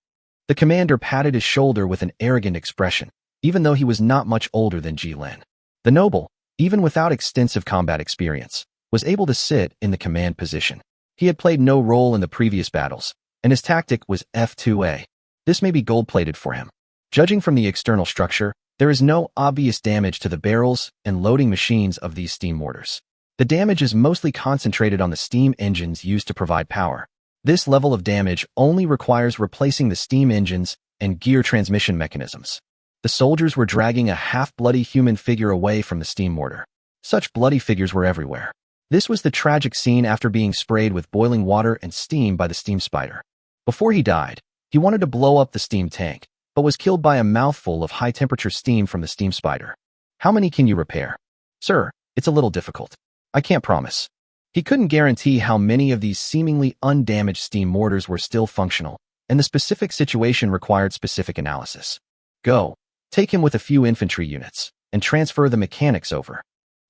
The commander patted his shoulder with an arrogant expression, even though he was not much older than Ji Lin. The noble, even without extensive combat experience, was able to sit in the command position. He had played no role in the previous battles, and his tactic was F2A. This may be gold-plated for him. Judging from the external structure, there is no obvious damage to the barrels and loading machines of these steam mortars. The damage is mostly concentrated on the steam engines used to provide power. This level of damage only requires replacing the steam engines and gear transmission mechanisms. The soldiers were dragging a half-bloody human figure away from the steam mortar. Such bloody figures were everywhere. This was the tragic scene after being sprayed with boiling water and steam by the steam spider. Before he died, he wanted to blow up the steam tank, but was killed by a mouthful of high-temperature steam from the steam spider. How many can you repair? Sir, it's a little difficult. I can't promise. He couldn't guarantee how many of these seemingly undamaged steam mortars were still functional, and the specific situation required specific analysis. Go. Take him with a few infantry units, and transfer the mechanics over.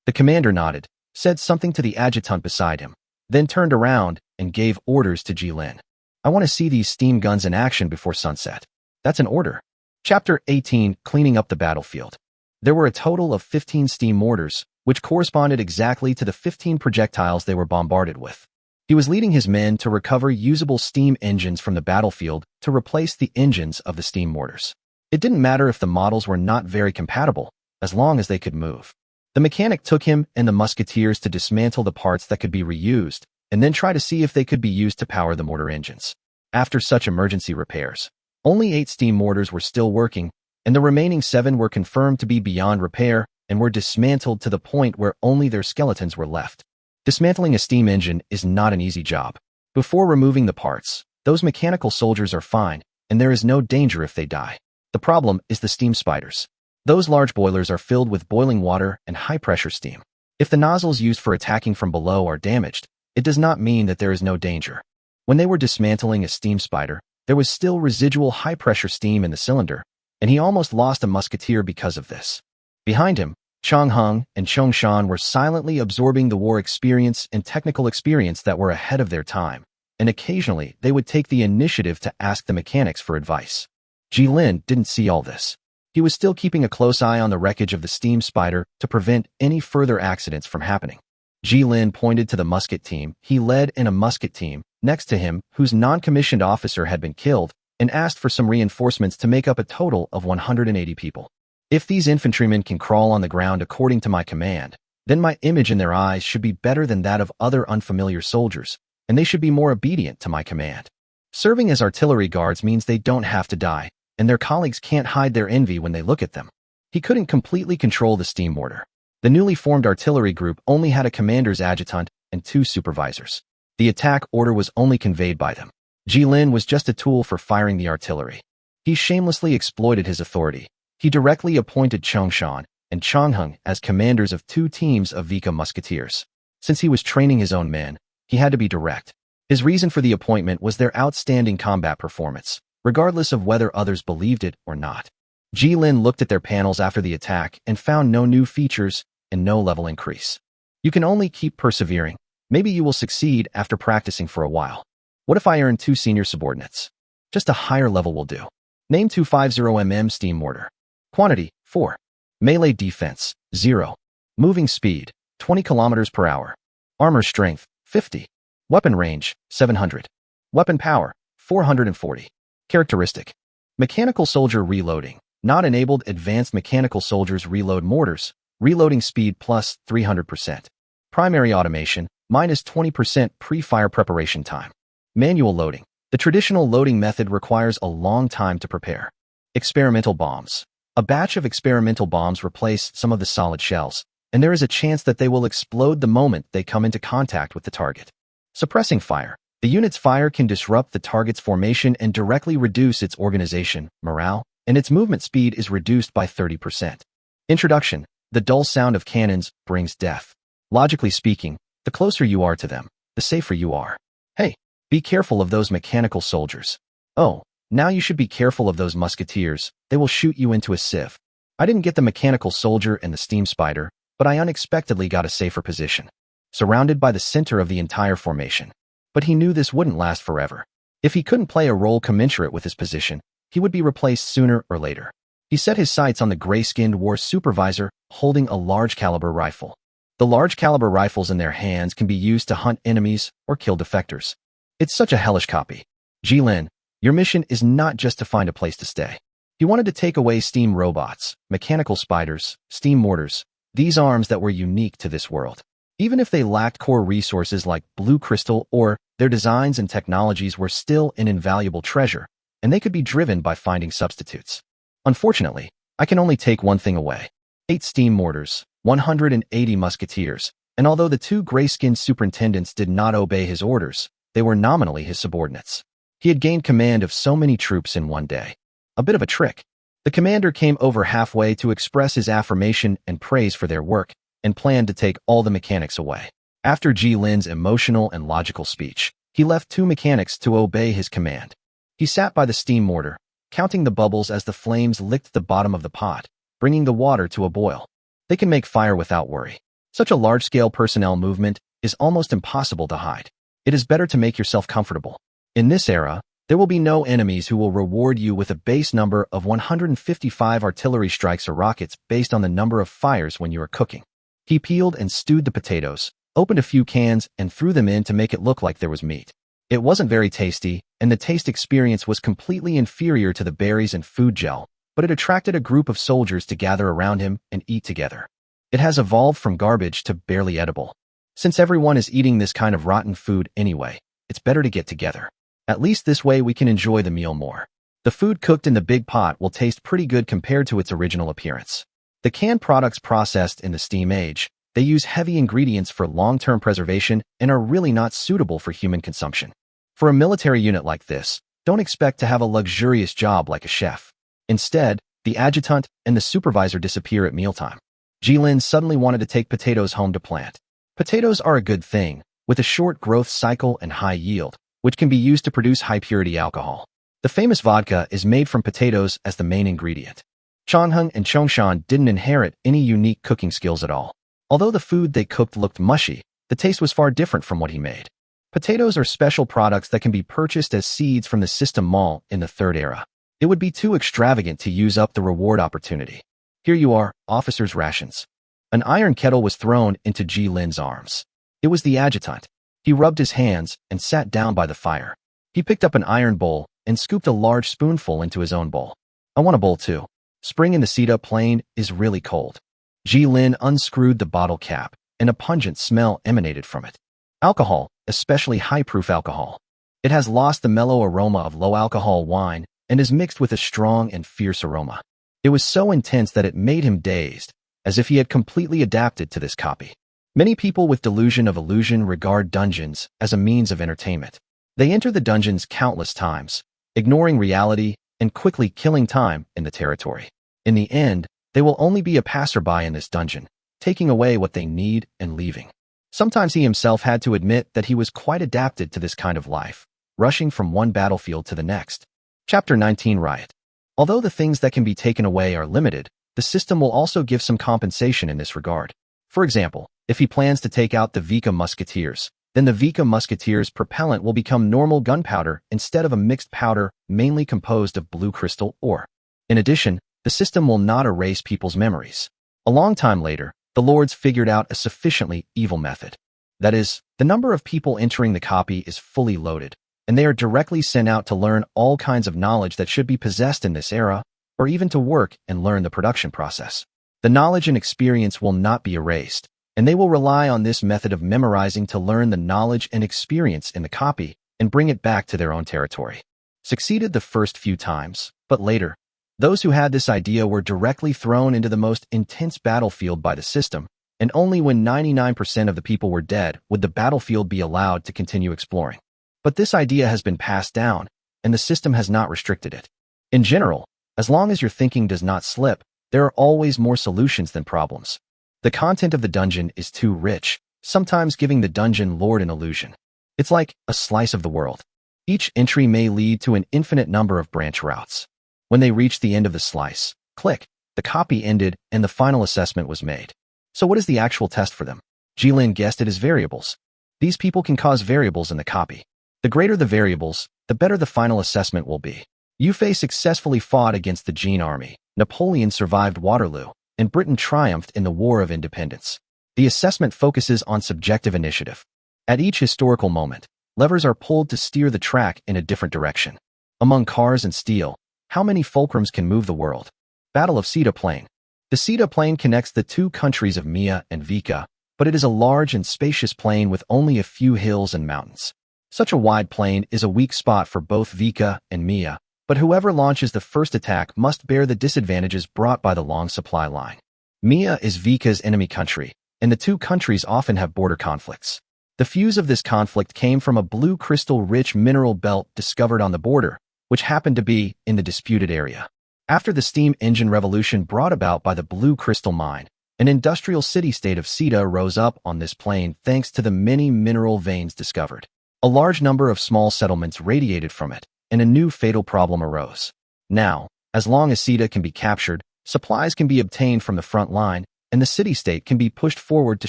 The commander nodded, said something to the adjutant beside him, then turned around and gave orders to Ji Lin. I want to see these steam guns in action before sunset. That's an order. Chapter 18, Cleaning Up the Battlefield. There were a total of 15 steam mortars, which corresponded exactly to the 15 projectiles they were bombarded with. He was leading his men to recover usable steam engines from the battlefield to replace the engines of the steam mortars. It didn't matter if the models were not very compatible, as long as they could move. The mechanic took him and the musketeers to dismantle the parts that could be reused, and then try to see if they could be used to power the mortar engines. After such emergency repairs, only 8 steam mortars were still working, and the remaining 7 were confirmed to be beyond repair and were dismantled to the point where only their skeletons were left. Dismantling a steam engine is not an easy job. Before removing the parts, those mechanical soldiers are fine, and there is no danger if they die. The problem is the steam spiders. Those large boilers are filled with boiling water and high-pressure steam. If the nozzles used for attacking from below are damaged, it does not mean that there is no danger. When they were dismantling a steam spider, there was still residual high-pressure steam in the cylinder, and he almost lost a musketeer because of this. Behind him, Chang Hung and Chong Shan were silently absorbing the war experience and technical experience that were ahead of their time, and occasionally they would take the initiative to ask the mechanics for advice. Ji Lin didn't see all this. He was still keeping a close eye on the wreckage of the steam spider to prevent any further accidents from happening. Ji Lin pointed to the musket team he led in a musket team next to him whose non-commissioned officer had been killed, and asked for some reinforcements to make up a total of 180 people. If these infantrymen can crawl on the ground according to my command, then my image in their eyes should be better than that of other unfamiliar soldiers, and they should be more obedient to my command. Serving as artillery guards means they don't have to die, and their colleagues can't hide their envy when they look at them. He couldn't completely control the steam mortar. The newly formed artillery group only had a commander's adjutant and 2 supervisors. The attack order was only conveyed by them. Ji Lin was just a tool for firing the artillery. He shamelessly exploited his authority. He directly appointed Chong Shan and Chang Hung as commanders of 2 teams of Vika musketeers. Since he was training his own men, he had to be direct. His reason for the appointment was their outstanding combat performance, regardless of whether others believed it or not. Ji Lin looked at their panels after the attack and found no new features and no level increase. You can only keep persevering. Maybe you will succeed after practicing for a while. What if I earn 2 senior subordinates? Just a higher level will do. Name 250mm steam mortar. Quantity, 4. Melee defense, 0. Moving speed, 20 km per hour. Armor strength, 50. Weapon range, 700. Weapon power, 440. Characteristic. Mechanical soldier reloading. Not enabled. Advanced mechanical soldiers reload mortars. Reloading speed plus 300%. Primary automation, minus 20% pre-fire preparation time. Manual loading. The traditional loading method requires a long time to prepare. Experimental bombs. A batch of experimental bombs replace some of the solid shells, and there is a chance that they will explode the moment they come into contact with the target. Suppressing fire. The unit's fire can disrupt the target's formation and directly reduce its organization, morale, and its movement speed is reduced by 30%. Introduction. The dull sound of cannons brings death. Logically speaking, the closer you are to them, the safer you are. Hey, be careful of those mechanical soldiers. Oh, Now you should be careful of those musketeers. They will shoot you into a sieve. I didn't get the mechanical soldier and the steam spider, but I unexpectedly got a safer position, surrounded by the center of the entire formation. But he knew this wouldn't last forever. If he couldn't play a role commensurate with his position, he would be replaced sooner or later. He set his sights on the gray-skinned war supervisor holding a large-caliber rifle. The large-caliber rifles in their hands can be used to hunt enemies or kill defectors. It's such a hellish copy. Jilin, your mission is not just to find a place to stay. He wanted to take away steam robots, mechanical spiders, steam mortars, these arms that were unique to this world. Even if they lacked core resources like blue crystal or their designs and technologies were still an invaluable treasure, and they could be driven by finding substitutes. Unfortunately, I can only take one thing away. 8 steam mortars, 180 musketeers, and although the 2 gray-skinned superintendents did not obey his orders, they were nominally his subordinates. He had gained command of so many troops in one day. A bit of a trick. The commander came over halfway to express his affirmation and praise for their work, and planned to take all the mechanics away. After Jilin's emotional and logical speech, he left 2 mechanics to obey his command. He sat by the steam mortar, counting the bubbles as the flames licked the bottom of the pot, bringing the water to a boil. They can make fire without worry. Such a large-scale personnel movement is almost impossible to hide. It is better to make yourself comfortable. In this era, there will be no enemies who will reward you with a base number of 155 artillery strikes or rockets based on the number of fires when you are cooking. He peeled and stewed the potatoes, opened a few cans, and threw them in to make it look like there was meat. It wasn't very tasty, and the taste experience was completely inferior to the berries and food gel, but it attracted a group of soldiers to gather around him and eat together. It has evolved from garbage to barely edible. Since everyone is eating this kind of rotten food anyway, it's better to get together. At least this way we can enjoy the meal more. The food cooked in the big pot will taste pretty good compared to its original appearance. The canned products processed in the steam age, they use heavy ingredients for long-term preservation and are really not suitable for human consumption. For a military unit like this, don't expect to have a luxurious job like a chef. Instead, the adjutant and the supervisor disappear at mealtime. Jilin suddenly wanted to take potatoes home to plant. Potatoes are a good thing, with a short growth cycle and high yield, which can be used to produce high-purity alcohol. The famous vodka is made from potatoes as the main ingredient. Chonhung and Chongshan didn't inherit any unique cooking skills at all. Although the food they cooked looked mushy, the taste was far different from what he made. Potatoes are special products that can be purchased as seeds from the system mall in the Third Era. It would be too extravagant to use up the reward opportunity. Here you are, officer's rations. An iron kettle was thrown into Jilin's arms. It was the adjutant. He rubbed his hands and sat down by the fire. He picked up an iron bowl and scooped a large spoonful into his own bowl. I want a bowl too. Spring in the Sita Plain is really cold. Jilin unscrewed the bottle cap, and a pungent smell emanated from it. Alcohol, especially high-proof alcohol. It has lost the mellow aroma of low-alcohol wine and is mixed with a strong and fierce aroma. It was so intense that it made him dazed, as if he had completely adapted to this copy. Many people with delusion of illusion regard dungeons as a means of entertainment. They enter the dungeons countless times, ignoring reality and quickly killing time in the territory. In the end, they will only be a passerby in this dungeon, taking away what they need and leaving. Sometimes he himself had to admit that he was quite adapted to this kind of life, rushing from one battlefield to the next. Chapter 19 Riot. Although the things that can be taken away are limited, the system will also give some compensation in this regard. For example, if he plans to take out the Vika Musketeers, then the Vika Musketeers' propellant will become normal gunpowder instead of a mixed powder mainly composed of blue crystal ore. In addition, the system will not erase people's memories. A long time later, the lords figured out a sufficiently evil method. That is, the number of people entering the copy is fully loaded, and they are directly sent out to learn all kinds of knowledge that should be possessed in this era, or even to work and learn the production process. The knowledge and experience will not be erased, and they will rely on this method of memorizing to learn the knowledge and experience in the copy and bring it back to their own territory. Succeeded the first few times, but later, those who had this idea were directly thrown into the most intense battlefield by the system, and only when 99% of the people were dead would the battlefield be allowed to continue exploring. But this idea has been passed down, and the system has not restricted it. In general, as long as your thinking does not slip, there are always more solutions than problems. The content of the dungeon is too rich, sometimes giving the dungeon lord an illusion. It's like a slice of the world. Each entry may lead to an infinite number of branch routes. When they reached the end of the slice, click, the copy ended and the final assessment was made. So what is the actual test for them? Jilin guessed it as variables. These people can cause variables in the copy. The greater the variables, the better the final assessment will be. Yufei successfully fought against the Jin army, Napoleon survived Waterloo, and Britain triumphed in the War of Independence. The assessment focuses on subjective initiative. At each historical moment, levers are pulled to steer the track in a different direction. Among cars and steel, how many fulcrums can move the world? Battle of Sita Plain. The Sita Plain connects the two countries of Mia and Vika, but it is a large and spacious plain with only a few hills and mountains. Such a wide plain is a weak spot for both Vika and Mia, but whoever launches the first attack must bear the disadvantages brought by the long supply line. Mia is Vika's enemy country, and the two countries often have border conflicts. The fuse of this conflict came from a blue crystal-rich mineral belt discovered on the border, which happened to be in the disputed area. After the steam engine revolution brought about by the blue crystal mine, an industrial city-state of Sita rose up on this plain thanks to the many mineral veins discovered. A large number of small settlements radiated from it, and a new fatal problem arose. Now, as long as Sita can be captured, supplies can be obtained from the front line, and the city-state can be pushed forward to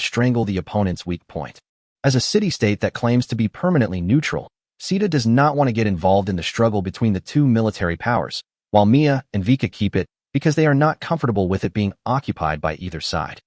strangle the opponent's weak point. As a city-state that claims to be permanently neutral, Sita does not want to get involved in the struggle between the two military powers, while Mia and Vika keep it because they are not comfortable with it being occupied by either side.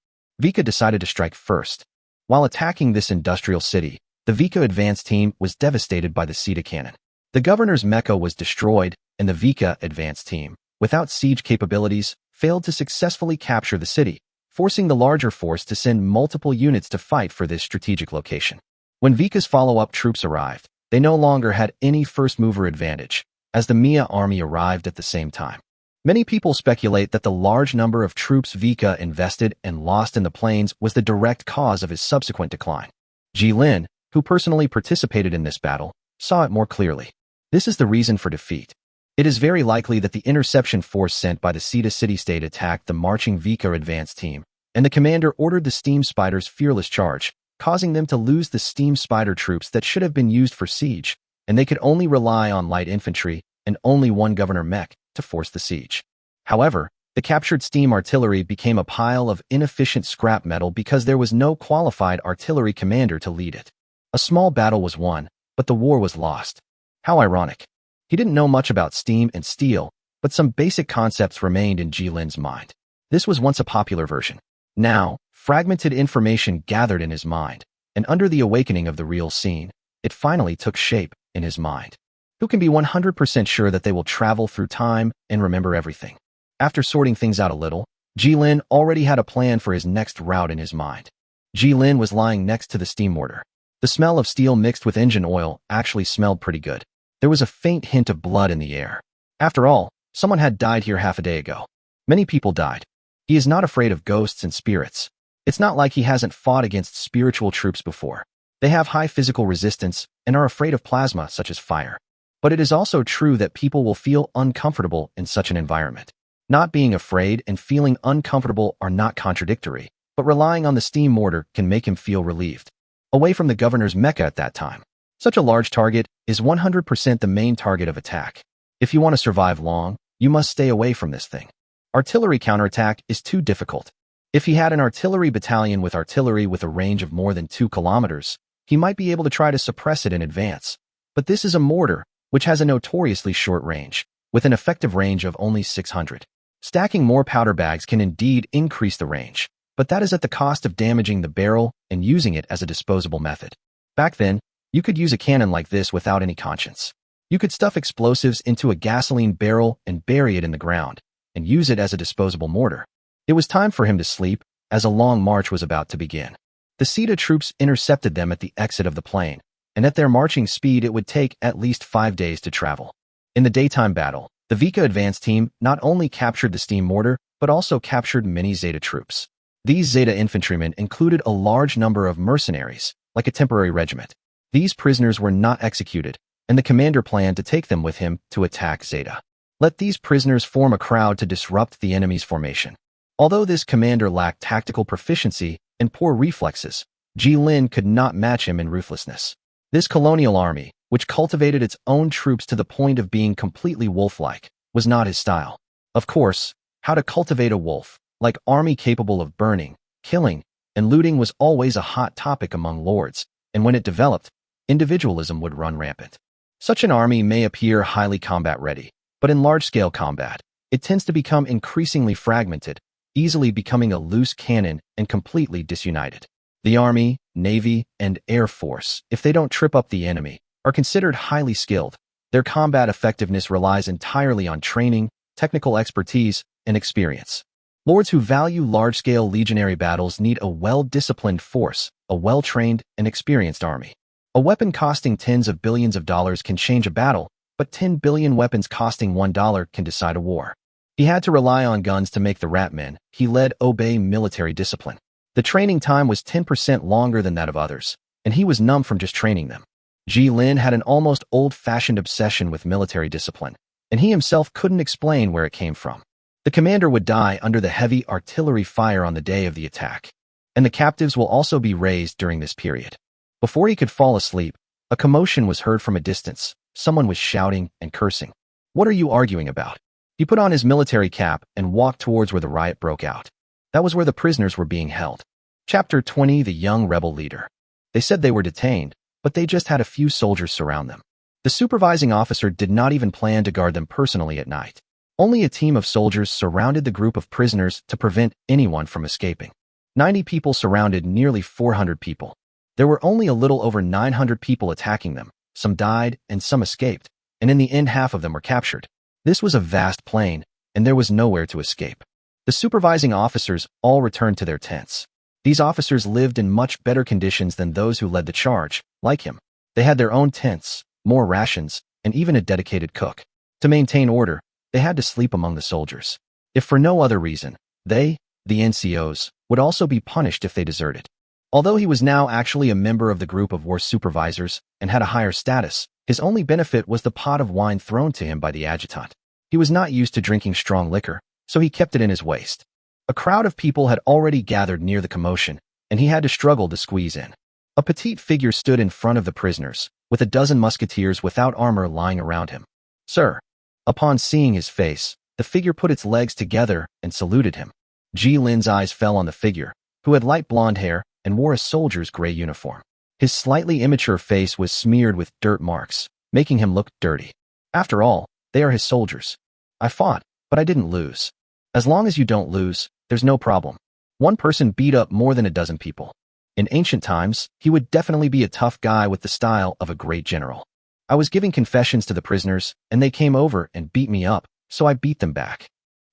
Vika decided to strike first. While attacking this industrial city, the Vika advance team was devastated by the Sita cannon. The governor's mecha was destroyed, and the Vika advance team, without siege capabilities, failed to successfully capture the city, forcing the larger force to send multiple units to fight for this strategic location. When Vika's follow-up troops arrived, they no longer had any first-mover advantage, as the Mia army arrived at the same time. Many people speculate that the large number of troops Vika invested and lost in the plains was the direct cause of his subsequent decline. Jilin, who personally participated in this battle, saw it more clearly. This is the reason for defeat. It is very likely that the interception force sent by the Sita city-state attacked the marching Vika advance team, and the commander ordered the Steam Spider's fearless charge, causing them to lose the Steam Spider troops that should have been used for siege, and they could only rely on light infantry and only one governor mech to force the siege. However, the captured steam artillery became a pile of inefficient scrap metal because there was no qualified artillery commander to lead it. A small battle was won, but the war was lost. How ironic. He didn't know much about steam and steel, but some basic concepts remained in Jilin's mind. This was once a popular version. Now, fragmented information gathered in his mind, and under the awakening of the real scene, it finally took shape in his mind. Who can be 100% sure that they will travel through time and remember everything? After sorting things out a little, Jilin already had a plan for his next route in his mind. Jilin was lying next to the steam mortar. The smell of steel mixed with engine oil actually smelled pretty good. There was a faint hint of blood in the air. After all, someone had died here half a day ago. Many people died. He is not afraid of ghosts and spirits. It's not like he hasn't fought against spiritual troops before. They have high physical resistance and are afraid of plasma such as fire. But it is also true that people will feel uncomfortable in such an environment. Not being afraid and feeling uncomfortable are not contradictory, but relying on the steam mortar can make him feel relieved. Away from the governor's mecha at that time. Such a large target is 100% the main target of attack. If you want to survive long, you must stay away from this thing. Artillery counterattack is too difficult. If he had an artillery battalion with artillery with a range of more than 2 kilometers, he might be able to try to suppress it in advance. But this is a mortar, which has a notoriously short range, with an effective range of only 600. Stacking more powder bags can indeed increase the range, but that is at the cost of damaging the barrel and using it as a disposable method. Back then, you could use a cannon like this without any conscience. You could stuff explosives into a gasoline barrel and bury it in the ground, and use it as a disposable mortar. It was time for him to sleep, as a long march was about to begin. The Sita troops intercepted them at the exit of the plain, and at their marching speed it would take at least 5 days to travel. In the daytime battle, the Vika advance team not only captured the steam mortar, but also captured many Zeta troops. These Zeta infantrymen included a large number of mercenaries, like a temporary regiment. These prisoners were not executed, and the commander planned to take them with him to attack Zeta. Let these prisoners form a crowd to disrupt the enemy's formation. Although this commander lacked tactical proficiency and poor reflexes, Jilin could not match him in ruthlessness. This colonial army, which cultivated its own troops to the point of being completely wolf-like, was not his style. Of course, how to cultivate a wolf-like army capable of burning, killing, and looting was always a hot topic among lords, and when it developed, individualism would run rampant. Such an army may appear highly combat-ready, but in large-scale combat, it tends to become increasingly fragmented, easily becoming a loose cannon and completely disunited. The Army, Navy, and Air Force, if they don't trip up the enemy, are considered highly skilled. Their combat effectiveness relies entirely on training, technical expertise, and experience. Lords who value large-scale legionary battles need a well-disciplined force, a well-trained and experienced army. A weapon costing tens of billions of dollars can change a battle, but 10 billion weapons costing $1 can decide a war. He had to rely on guns to make the rat men he led obey military discipline. The training time was 10% longer than that of others, and he was numb from just training them. Ji Lin had an almost old-fashioned obsession with military discipline, and he himself couldn't explain where it came from. The commander would die under the heavy artillery fire on the day of the attack, and the captives will also be raised during this period. Before he could fall asleep, a commotion was heard from a distance. Someone was shouting and cursing. "What are you arguing about?" He put on his military cap and walked towards where the riot broke out. That was where the prisoners were being held. Chapter 20: The Young Rebel Leader. They said they were detained, but they just had a few soldiers surround them. The supervising officer did not even plan to guard them personally at night. Only a team of soldiers surrounded the group of prisoners to prevent anyone from escaping. 90 people surrounded nearly 400 people. There were only a little over 900 people attacking them. Some died and some escaped, and in the end half of them were captured. This was a vast plain, and there was nowhere to escape. The supervising officers all returned to their tents. These officers lived in much better conditions than those who led the charge, like him. They had their own tents, more rations, and even a dedicated cook. To maintain order, they had to sleep among the soldiers. If for no other reason, they, the NCOs, would also be punished if they deserted. Although he was now actually a member of the group of war supervisors and had a higher status, his only benefit was the pot of wine thrown to him by the adjutant. He was not used to drinking strong liquor, so he kept it in his waist. A crowd of people had already gathered near the commotion, and he had to struggle to squeeze in. A petite figure stood in front of the prisoners, with a dozen musketeers without armor lying around him. "Sir." Upon seeing his face, the figure put its legs together and saluted him. Ji Lin's eyes fell on the figure, who had light blonde hair and wore a soldier's gray uniform. His slightly immature face was smeared with dirt marks, making him look dirty. After all, they are his soldiers. "I fought, but I didn't lose. As long as you don't lose, there's no problem." One person beat up more than a dozen people. In ancient times, he would definitely be a tough guy with the style of a great general. "I was giving confessions to the prisoners, and they came over and beat me up, so I beat them back."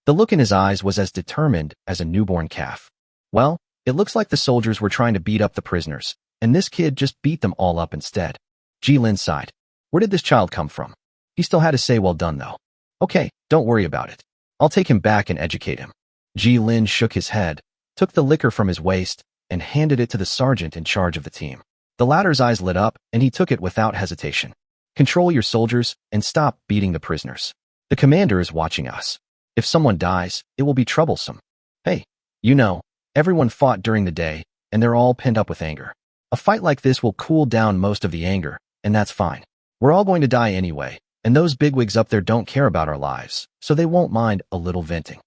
The look in his eyes was as determined as a newborn calf. "Well, it looks like the soldiers were trying to beat up the prisoners, and this kid just beat them all up instead." Ji Lin sighed. Where did this child come from? He still had to say well done though. "Okay, don't worry about it. I'll take him back and educate him." Ji Lin shook his head, took the liquor from his waist, and handed it to the sergeant in charge of the team. The latter's eyes lit up, and he took it without hesitation. "Control your soldiers and stop beating the prisoners. The commander is watching us. If someone dies, it will be troublesome. Hey, you know, everyone fought during the day, and they're all pent up with anger. A fight like this will cool down most of the anger, and that's fine. We're all going to die anyway, and those bigwigs up there don't care about our lives, so they won't mind a little venting."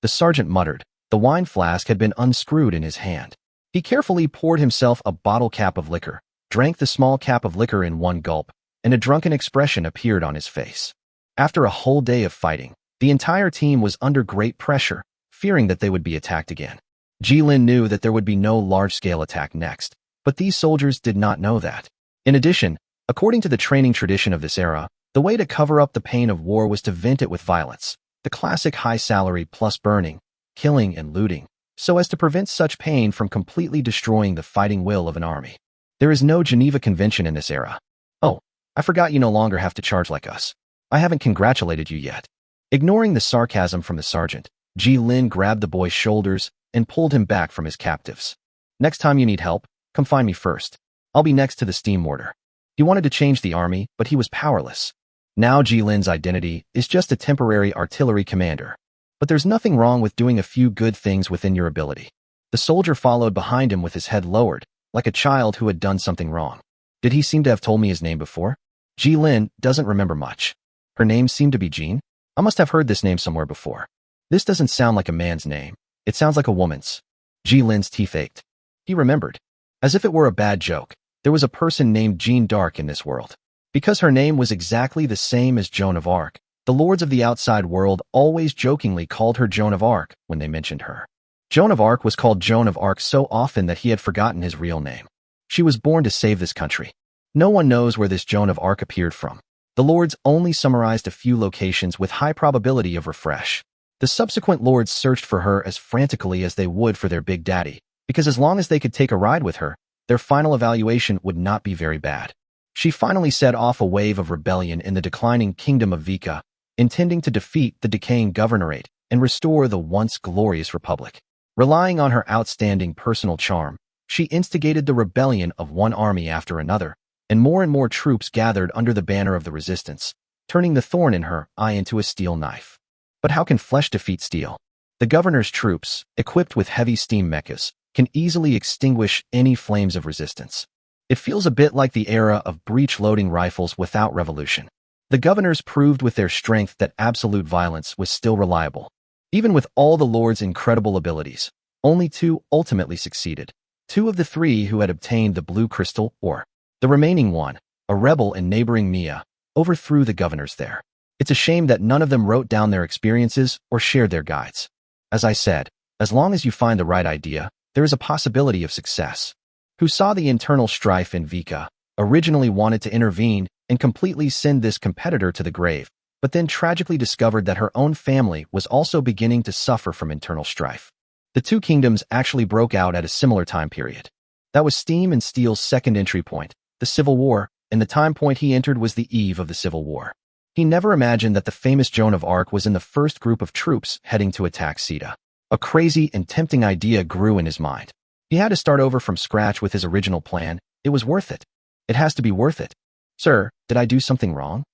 The sergeant muttered. The wine flask had been unscrewed in his hand. He carefully poured himself a bottle cap of liquor, drank the small cap of liquor in one gulp, and a drunken expression appeared on his face. After a whole day of fighting, the entire team was under great pressure, fearing that they would be attacked again. Ji Lin knew that there would be no large-scale attack next, but these soldiers did not know that. In addition, according to the training tradition of this era, the way to cover up the pain of war was to vent it with violence, the classic high salary plus burning, killing, and looting, so as to prevent such pain from completely destroying the fighting will of an army. There is no Geneva Convention in this era. "Oh, I forgot you no longer have to charge like us. I haven't congratulated you yet." Ignoring the sarcasm from the sergeant, Ji Lin grabbed the boy's shoulders and pulled him back from his captives. "Next time you need help, come find me first. I'll be next to the steam mortar." He wanted to change the army, but he was powerless. Now Ji Lin's identity is just a temporary artillery commander. But there's nothing wrong with doing a few good things within your ability. The soldier followed behind him with his head lowered, like a child who had done something wrong. Did he seem to have told me his name before? Ji Lin doesn't remember much. Her name seemed to be Jean? I must have heard this name somewhere before. This doesn't sound like a man's name. It sounds like a woman's. Ji Lin's teeth ached. He remembered. As if it were a bad joke, there was a person named Jean d'Arc in this world. Because her name was exactly the same as Joan of Arc, the lords of the outside world always jokingly called her Joan of Arc when they mentioned her. Joan of Arc was called Joan of Arc so often that he had forgotten his real name. She was born to save this country. No one knows where this Joan of Arc appeared from. The lords only summarized a few locations with high probability of refresh. The subsequent lords searched for her as frantically as they would for their big daddy, because as long as they could take a ride with her, their final evaluation would not be very bad. She finally set off a wave of rebellion in the declining kingdom of Vika, intending to defeat the decaying governorate and restore the once glorious republic. Relying on her outstanding personal charm, she instigated the rebellion of one army after another, and more troops gathered under the banner of the resistance, turning the thorn in her eye into a steel knife. But how can flesh defeat steel? The governor's troops, equipped with heavy steam mechas, can easily extinguish any flames of resistance. It feels a bit like the era of breech-loading rifles without revolution. The governors proved with their strength that absolute violence was still reliable. Even with all the lords' incredible abilities, only 2 ultimately succeeded. 2 of the 3 who had obtained the blue crystal ore. The remaining one, a rebel in neighboring Mia, overthrew the governors there. It's a shame that none of them wrote down their experiences or shared their guides. As I said, as long as you find the right idea, there is a possibility of success. Who saw the internal strife in Vika, originally wanted to intervene and completely send this competitor to the grave, but then tragically discovered that her own family was also beginning to suffer from internal strife. The 2 kingdoms actually broke out at a similar time period. That was Steam and Steel's second entry point, the Civil War, and the time point he entered was the eve of the Civil War. He never imagined that the famous Joan of Arc was in the first group of troops heading to attack Sita. A crazy and tempting idea grew in his mind. He had to start over from scratch with his original plan. It was worth it. It has to be worth it. Sir, did I do something wrong?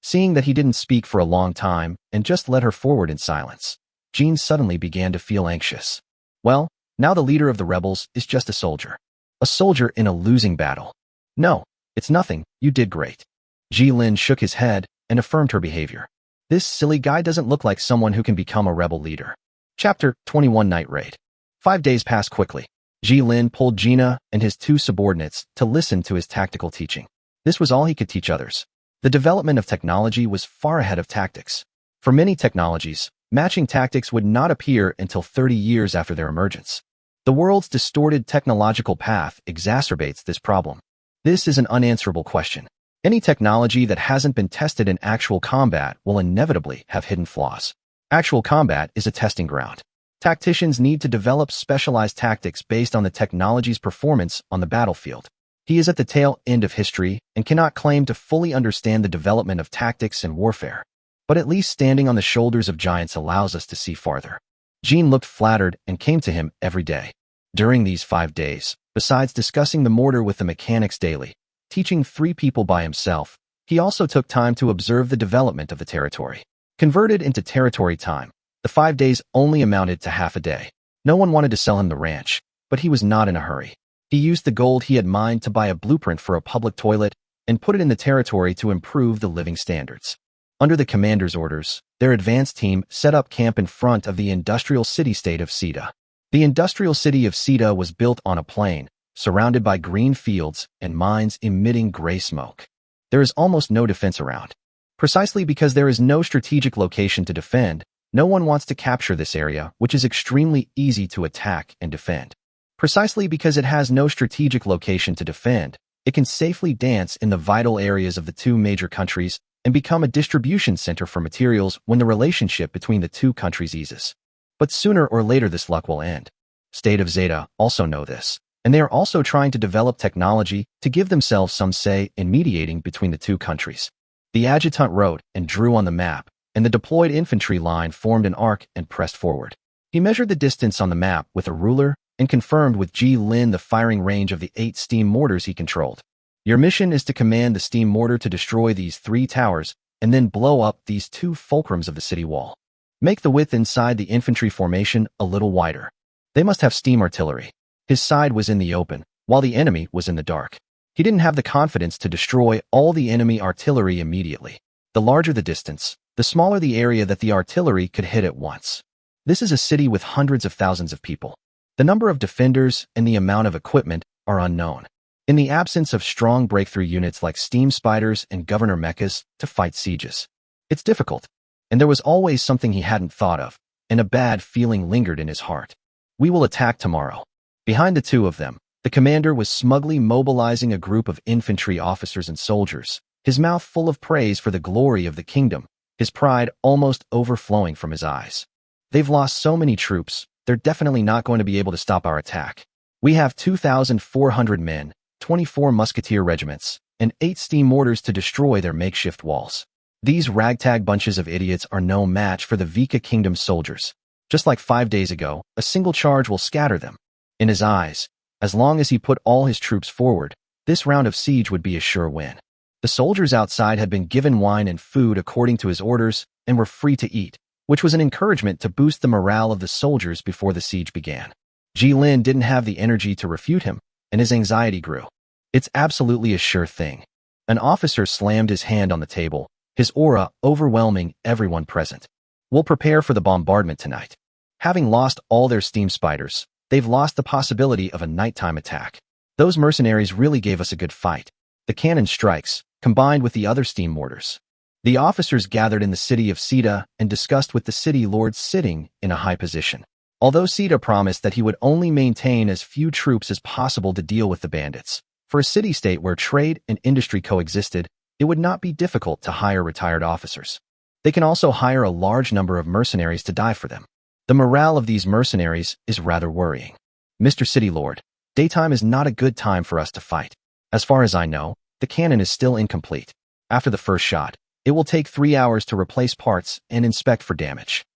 Seeing that he didn't speak for a long time and just led her forward in silence, Jean suddenly began to feel anxious. Well, now the leader of the rebels is just a soldier. A soldier in a losing battle. No, it's nothing, you did great. Ji Lin shook his head and affirmed her behavior. This silly guy doesn't look like someone who can become a rebel leader. Chapter 21 Night Raid. 5 days passed quickly. Ji Lin pulled Gina and his 2 subordinates to listen to his tactical teaching. This was all he could teach others. The development of technology was far ahead of tactics. For many technologies, matching tactics would not appear until 30 years after their emergence. The world's distorted technological path exacerbates this problem. This is an unanswerable question. Any technology that hasn't been tested in actual combat will inevitably have hidden flaws. Actual combat is a testing ground. Tacticians need to develop specialized tactics based on the technology's performance on the battlefield. He is at the tail end of history and cannot claim to fully understand the development of tactics and warfare. But at least standing on the shoulders of giants allows us to see farther. Jean looked flattered and came to him every day. During these 5 days, besides discussing the mortar with the mechanics daily, teaching 3 people by himself, he also took time to observe the development of the territory. Converted into territory time, the 5 days only amounted to half a day. No one wanted to sell him the ranch, but he was not in a hurry. He used the gold he had mined to buy a blueprint for a public toilet and put it in the territory to improve the living standards. Under the commander's orders, their advance team set up camp in front of the industrial city-state of Sita. The industrial city of Sita was built on a plain, surrounded by green fields and mines emitting gray smoke. There is almost no defense around. Precisely because there is no strategic location to defend, no one wants to capture this area, which is extremely easy to attack and defend. Precisely because it has no strategic location to defend, it can safely dance in the vital areas of the 2 major countries and become a distribution center for materials when the relationship between the 2 countries eases. But sooner or later this luck will end. State of Zeta also know this, and they are also trying to develop technology to give themselves some say in mediating between the 2 countries. The adjutant wrote and drew on the map, and the deployed infantry line formed an arc and pressed forward. He measured the distance on the map with a ruler and confirmed with Ji Lin the firing range of the 8 steam mortars he controlled. Your mission is to command the steam mortar to destroy these 3 towers and then blow up these 2 fulcrums of the city wall. Make the width inside the infantry formation a little wider. They must have steam artillery. His side was in the open, while the enemy was in the dark. He didn't have the confidence to destroy all the enemy artillery immediately. The larger the distance, the smaller the area that the artillery could hit at once. This is a city with hundreds of thousands of people. The number of defenders and the amount of equipment are unknown. In the absence of strong breakthrough units like steam spiders and governor mechas to fight sieges, it's difficult. And there was always something he hadn't thought of, and a bad feeling lingered in his heart. We will attack tomorrow. Behind the two of them, the commander was smugly mobilizing a group of infantry officers and soldiers, his mouth full of praise for the glory of the kingdom, his pride almost overflowing from his eyes. They've lost so many troops, they're definitely not going to be able to stop our attack. We have 2,400 men, 24 musketeer regiments, and 8 steam mortars to destroy their makeshift walls. These ragtag bunches of idiots are no match for the Vika Kingdom soldiers. Just like 5 days ago, a single charge will scatter them. In his eyes, as long as he put all his troops forward, this round of siege would be a sure win. The soldiers outside had been given wine and food according to his orders and were free to eat, which was an encouragement to boost the morale of the soldiers before the siege began. Jilin didn't have the energy to refute him, and his anxiety grew. It's absolutely a sure thing. An officer slammed his hand on the table, his aura overwhelming everyone present. We'll prepare for the bombardment tonight. Having lost all their steam spiders, they've lost the possibility of a nighttime attack. Those mercenaries really gave us a good fight. The cannon strikes, combined with the other steam mortars. The officers gathered in the city of Sita and discussed with the city lords sitting in a high position. Although Sita promised that he would only maintain as few troops as possible to deal with the bandits, for a city-state where trade and industry coexisted, it would not be difficult to hire retired officers. They can also hire a large number of mercenaries to die for them. The morale of these mercenaries is rather worrying. Mr. City Lord, daytime is not a good time for us to fight. As far as I know, the cannon is still incomplete. After the first shot, it will take 3 hours to replace parts and inspect for damage.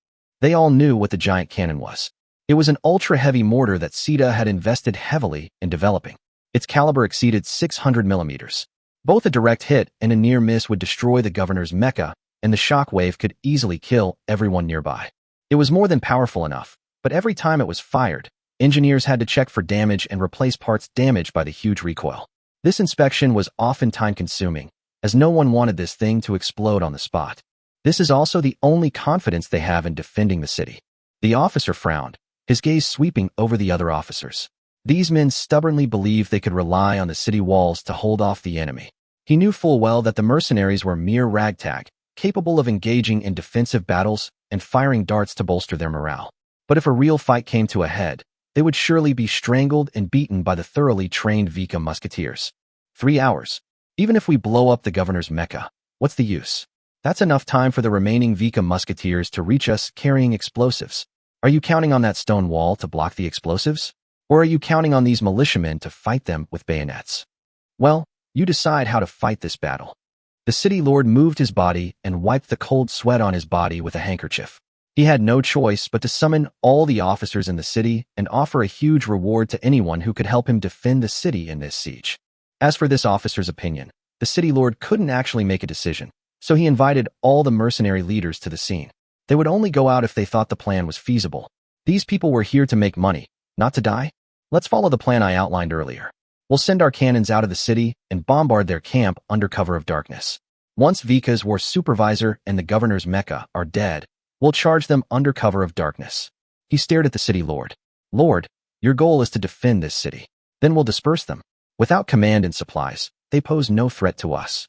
They all knew what the giant cannon was. It was an ultra-heavy mortar that Sita had invested heavily in developing. Its caliber exceeded 600 millimeters. Both a direct hit and a near miss would destroy the governor's mecha, and the shock wave could easily kill everyone nearby. It was more than powerful enough, but every time it was fired, engineers had to check for damage and replace parts damaged by the huge recoil. This inspection was often time-consuming, as no one wanted this thing to explode on the spot. This is also the only confidence they have in defending the city. The officer frowned, his gaze sweeping over the other officers. These men stubbornly believed they could rely on the city walls to hold off the enemy. He knew full well that the mercenaries were mere ragtag, capable of engaging in defensive battles and firing darts to bolster their morale. But if a real fight came to a head, they would surely be strangled and beaten by the thoroughly trained Vika musketeers. 3 hours. Even if we blow up the governor's mecha, what's the use? That's enough time for the remaining Vika musketeers to reach us carrying explosives. Are you counting on that stone wall to block the explosives? Or are you counting on these militiamen to fight them with bayonets? Well, you decide how to fight this battle. The city lord moved his body and wiped the cold sweat on his body with a handkerchief. He had no choice but to summon all the officers in the city and offer a huge reward to anyone who could help him defend the city in this siege. As for this officer's opinion, the city lord couldn't actually make a decision, so he invited all the mercenary leaders to the scene. They would only go out if they thought the plan was feasible. These people were here to make money, not to die. Let's follow the plan I outlined earlier. We'll send our cannons out of the city and bombard their camp under cover of darkness. Once Vika's war supervisor and the governor's mecha are dead, we'll charge them under cover of darkness. He stared at the city lord. Lord, your goal is to defend this city. Then we'll disperse them. Without command and supplies, they pose no threat to us.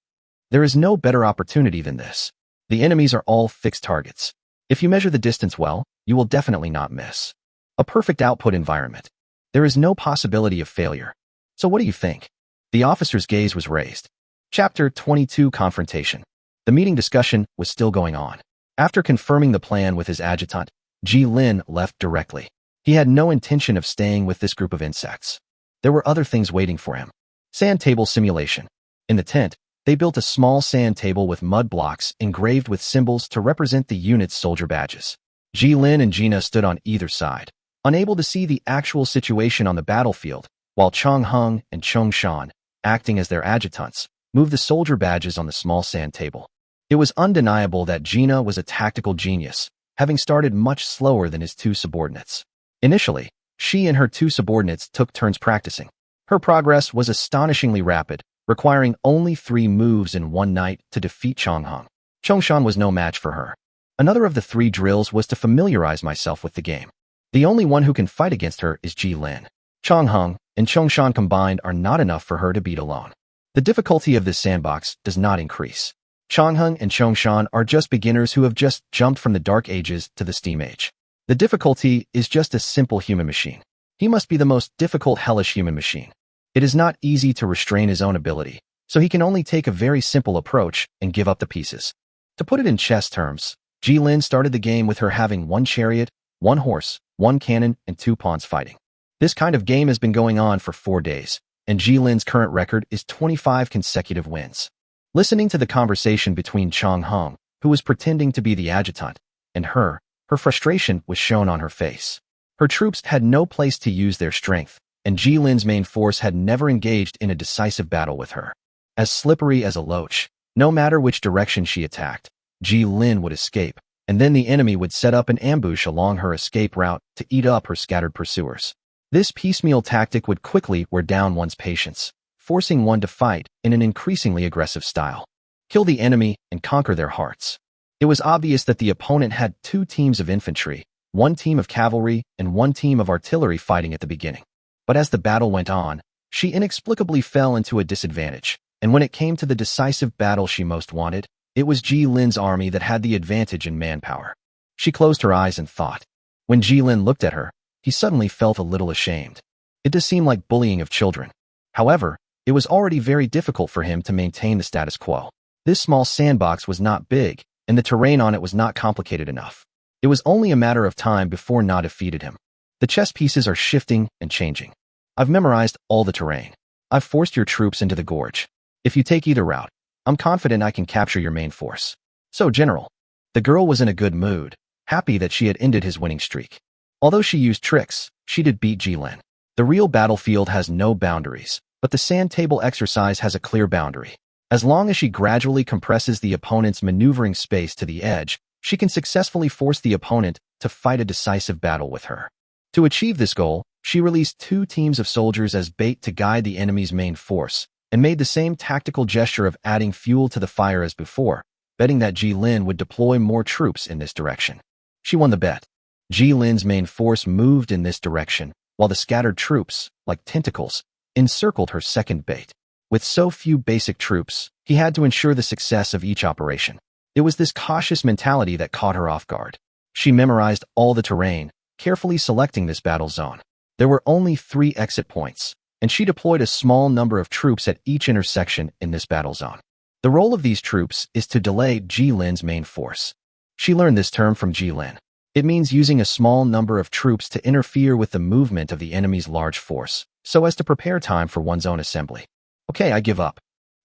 There is no better opportunity than this. The enemies are all fixed targets. If you measure the distance well, you will definitely not miss. A perfect output environment. There is no possibility of failure. So what do you think? The officer's gaze was raised. Chapter 22 Confrontation. The meeting discussion was still going on. After confirming the plan with his adjutant, Ji Lin left directly. He had no intention of staying with this group of insects. There were other things waiting for him. Sand table simulation. In the tent, they built a small sand table with mud blocks engraved with symbols to represent the unit's soldier badges. Ji Lin and Gina stood on either side, unable to see the actual situation on the battlefield, while Chong Hung and Chong Shan, acting as their adjutants, moved the soldier badges on the small sand table. It was undeniable that Gina was a tactical genius, having started much slower than his two subordinates. Initially, she and her two subordinates took turns practicing. Her progress was astonishingly rapid, requiring only 3 moves in one night to defeat Chonghong. Chongshan was no match for her. Another of the 3 drills was to familiarize myself with the game. The only one who can fight against her is Ji Lin. Chonghong and Chongshan combined are not enough for her to beat alone. The difficulty of this sandbox does not increase. Chonghong and Chongshan are just beginners who have just jumped from the Dark Ages to the Steam Age. The difficulty is just a simple human machine. He must be the most difficult hellish human machine. It is not easy to restrain his own ability, so he can only take a very simple approach and give up the pieces. To put it in chess terms, Ji Lin started the game with her having 1 chariot, 1 horse, 1 cannon, and 2 pawns fighting. This kind of game has been going on for 4 days, and Ji Lin's current record is 25 consecutive wins. Listening to the conversation between Chonghong, who was pretending to be the adjutant, and her frustration was shown on her face. Her troops had no place to use their strength, and Ji Lin's main force had never engaged in a decisive battle with her. As slippery as a loach, no matter which direction she attacked, Ji Lin would escape, and then the enemy would set up an ambush along her escape route to eat up her scattered pursuers. This piecemeal tactic would quickly wear down one's patience, forcing one to fight in an increasingly aggressive style. Kill the enemy and conquer their hearts. It was obvious that the opponent had 2 teams of infantry, 1 team of cavalry, and 1 team of artillery fighting at the beginning. But as the battle went on, she inexplicably fell into a disadvantage, and when it came to the decisive battle she most wanted, it was Ji Lin's army that had the advantage in manpower. She closed her eyes and thought. When Ji Lin looked at her, he suddenly felt a little ashamed. It does seem like bullying of children. However, it was already very difficult for him to maintain the status quo. This small sandbox was not big, and the terrain on it was not complicated enough. It was only a matter of time before Na defeated him. The chess pieces are shifting and changing. I've memorized all the terrain. I've forced your troops into the gorge. If you take either route, I'm confident I can capture your main force. So, General. The girl was in a good mood, happy that she had ended his winning streak. Although she used tricks, she did beat Ji Lin. The real battlefield has no boundaries, but the sand table exercise has a clear boundary. As long as she gradually compresses the opponent's maneuvering space to the edge, she can successfully force the opponent to fight a decisive battle with her. To achieve this goal, she released 2 teams of soldiers as bait to guide the enemy's main force, and made the same tactical gesture of adding fuel to the fire as before, betting that Ji Lin would deploy more troops in this direction. She won the bet. Ji Lin's main force moved in this direction, while the scattered troops, like tentacles, encircled her second bait. With so few basic troops, he had to ensure the success of each operation. It was this cautious mentality that caught her off guard. She memorized all the terrain, carefully selecting this battle zone. There were only 3 exit points, and she deployed a small number of troops at each intersection in this battle zone. The role of these troops is to delay Ji Lin's main force. She learned this term from Ji Lin. It means using a small number of troops to interfere with the movement of the enemy's large force, so as to prepare time for one's own assembly. Okay, I give up.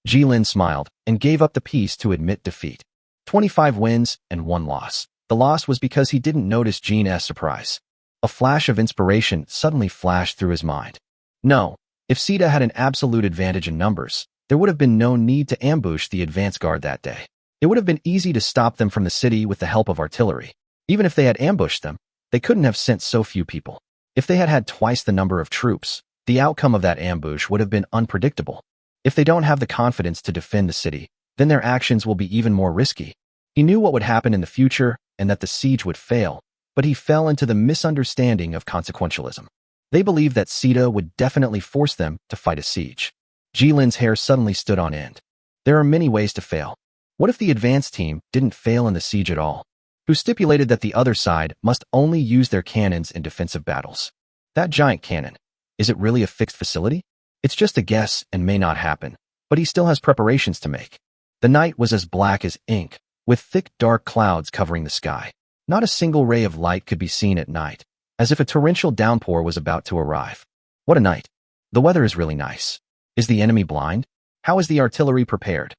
Ji Lin smiled and gave up the piece to admit defeat. 25 wins and 1 loss. The loss was because he didn't notice Jean's surprise. A flash of inspiration suddenly flashed through his mind. No, if Sita had an absolute advantage in numbers, there would have been no need to ambush the advance guard that day. It would have been easy to stop them from the city with the help of artillery. Even if they had ambushed them, they couldn't have sent so few people. If they had had twice the number of troops, the outcome of that ambush would have been unpredictable. If they don't have the confidence to defend the city, then their actions will be even more risky. He knew what would happen in the future and that the siege would fail, but he fell into the misunderstanding of consequentialism. They believed that Sita would definitely force them to fight a siege. Ji Lin's hair suddenly stood on end. There are many ways to fail. What if the advance team didn't fail in the siege at all? Who stipulated that the other side must only use their cannons in defensive battles? That giant cannon, is it really a fixed facility? It's just a guess and may not happen, but he still has preparations to make. The night was as black as ink, with thick dark clouds covering the sky. Not a single ray of light could be seen at night, as if a torrential downpour was about to arrive. What a night. The weather is really nice. Is the enemy blind? How is the artillery prepared?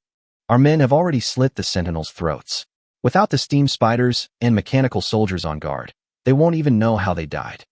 Our men have already slit the sentinels' throats. Without the steam spiders and mechanical soldiers on guard, they won't even know how they died.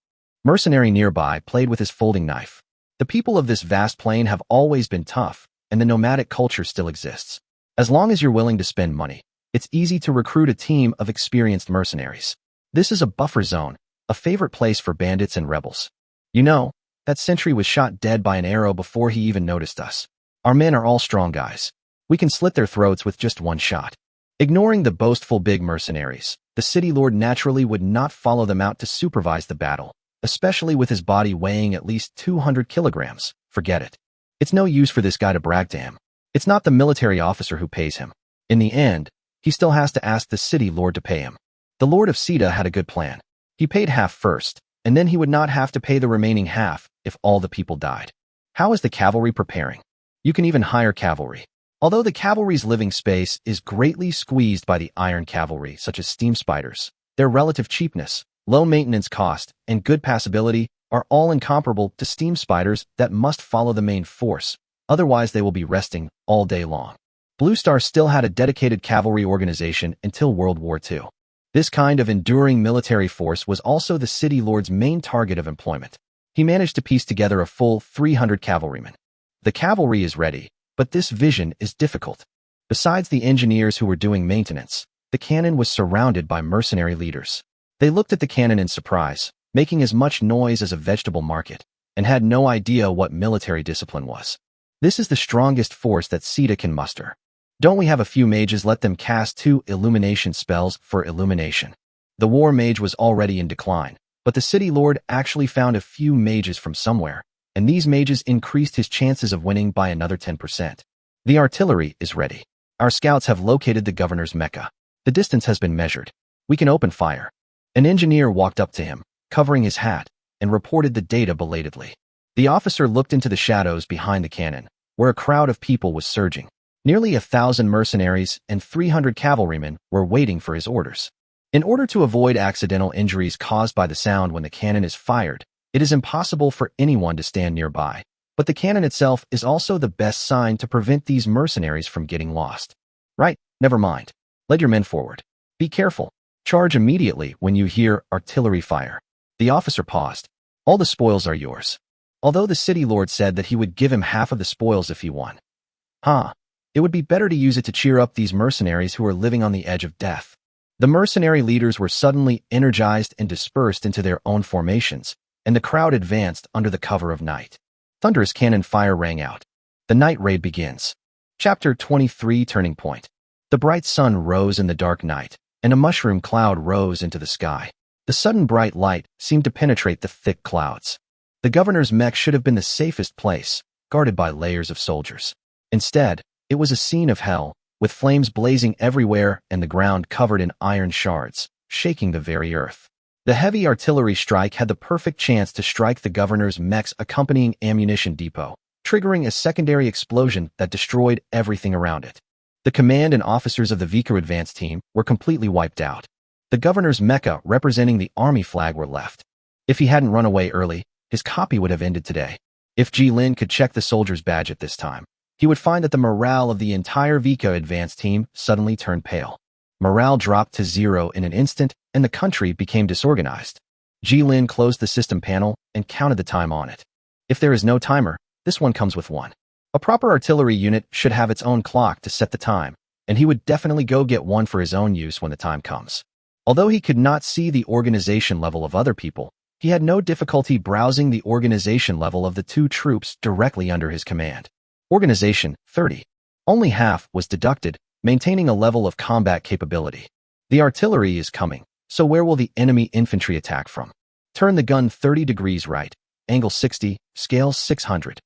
Mercenary nearby played with his folding knife. The people of this vast plain have always been tough, and the nomadic culture still exists. As long as you're willing to spend money, it's easy to recruit a team of experienced mercenaries. This is a buffer zone, a favorite place for bandits and rebels. You know, That sentry was shot dead by an arrow before he even noticed us. Our men are all strong guys. We can slit their throats with just one shot. Ignoring the boastful big mercenaries, the city lord naturally would not follow them out to supervise the battle, especially with his body weighing at least 200 kilograms. Forget it. It's no use for this guy to brag to him. It's not the military officer who pays him. In the end, he still has to ask the city lord to pay him. The Lord of Sita had a good plan. He paid half first, and then he would not have to pay the remaining half if all the people died. How is the cavalry preparing? You can even hire cavalry. Although the cavalry's living space is greatly squeezed by the iron cavalry, such as steam spiders, their relative cheapness, low maintenance cost, and good passability are all incomparable to steam spiders that must follow the main force, otherwise they will be resting all day long. Blue Star still had a dedicated cavalry organization until World War II. This kind of enduring military force was also the city lord's main target of employment. He managed to piece together a full 300 cavalrymen. The cavalry is ready, but this vision is difficult. Besides the engineers who were doing maintenance, the cannon was surrounded by mercenary leaders. They looked at the cannon in surprise, making as much noise as a vegetable market, and had no idea what military discipline was. This is the strongest force that Sita can muster. Don't we have a few mages? Let them cast 2 illumination spells for illumination. The war mage was already in decline, but the city lord actually found a few mages from somewhere, and these mages increased his chances of winning by another 10%. The artillery is ready. Our scouts have located the governor's Mecca. The distance has been measured. We can open fire. An engineer walked up to him, covering his hat, and reported the data belatedly. The officer looked into the shadows behind the cannon, where a crowd of people was surging. Nearly 1,000 mercenaries and 300 cavalrymen were waiting for his orders. In order to avoid accidental injuries caused by the sound when the cannon is fired, it is impossible for anyone to stand nearby, but the cannon itself is also the best sign to prevent these mercenaries from getting lost. Right, never mind. Lead your men forward. Be careful. Charge immediately when you hear artillery fire. The officer paused. All the spoils are yours. Although the city lord said that he would give him half of the spoils if he won. It would be better to use it to cheer up these mercenaries who are living on the edge of death. The mercenary leaders were suddenly energized and dispersed into their own formations, and the crowd advanced under the cover of night. Thunderous cannon fire rang out. The night raid begins. Chapter 23 Turning Point. The bright sun rose in the dark night, and a mushroom cloud rose into the sky. The sudden bright light seemed to penetrate the thick clouds. The governor's mech should have been the safest place, guarded by layers of soldiers. Instead, it was a scene of hell, with flames blazing everywhere and the ground covered in iron shards, shaking the very earth. The heavy artillery strike had the perfect chance to strike the governor's mech's accompanying ammunition depot, triggering a secondary explosion that destroyed everything around it. The command and officers of the Viku advance team were completely wiped out. The governor's mecha representing the army flag were left. If he hadn't run away early, his copy would have ended today. If Jilin could check the soldier's badge at this time, he would find that the morale of the entire Vika advance team suddenly turned pale. Morale dropped to 0 in an instant, and the country became disorganized. Jilin closed the system panel and counted the time on it. If there is no timer, this one comes with one. A proper artillery unit should have its own clock to set the time, and he would definitely go get one for his own use when the time comes. Although he could not see the organization level of other people, he had no difficulty browsing the organization level of the 2 troops directly under his command. Organization 30. Only half was deducted, maintaining a level of combat capability. The artillery is coming, so where will the enemy infantry attack from? Turn the gun 30 degrees right, angle 60, scale 600.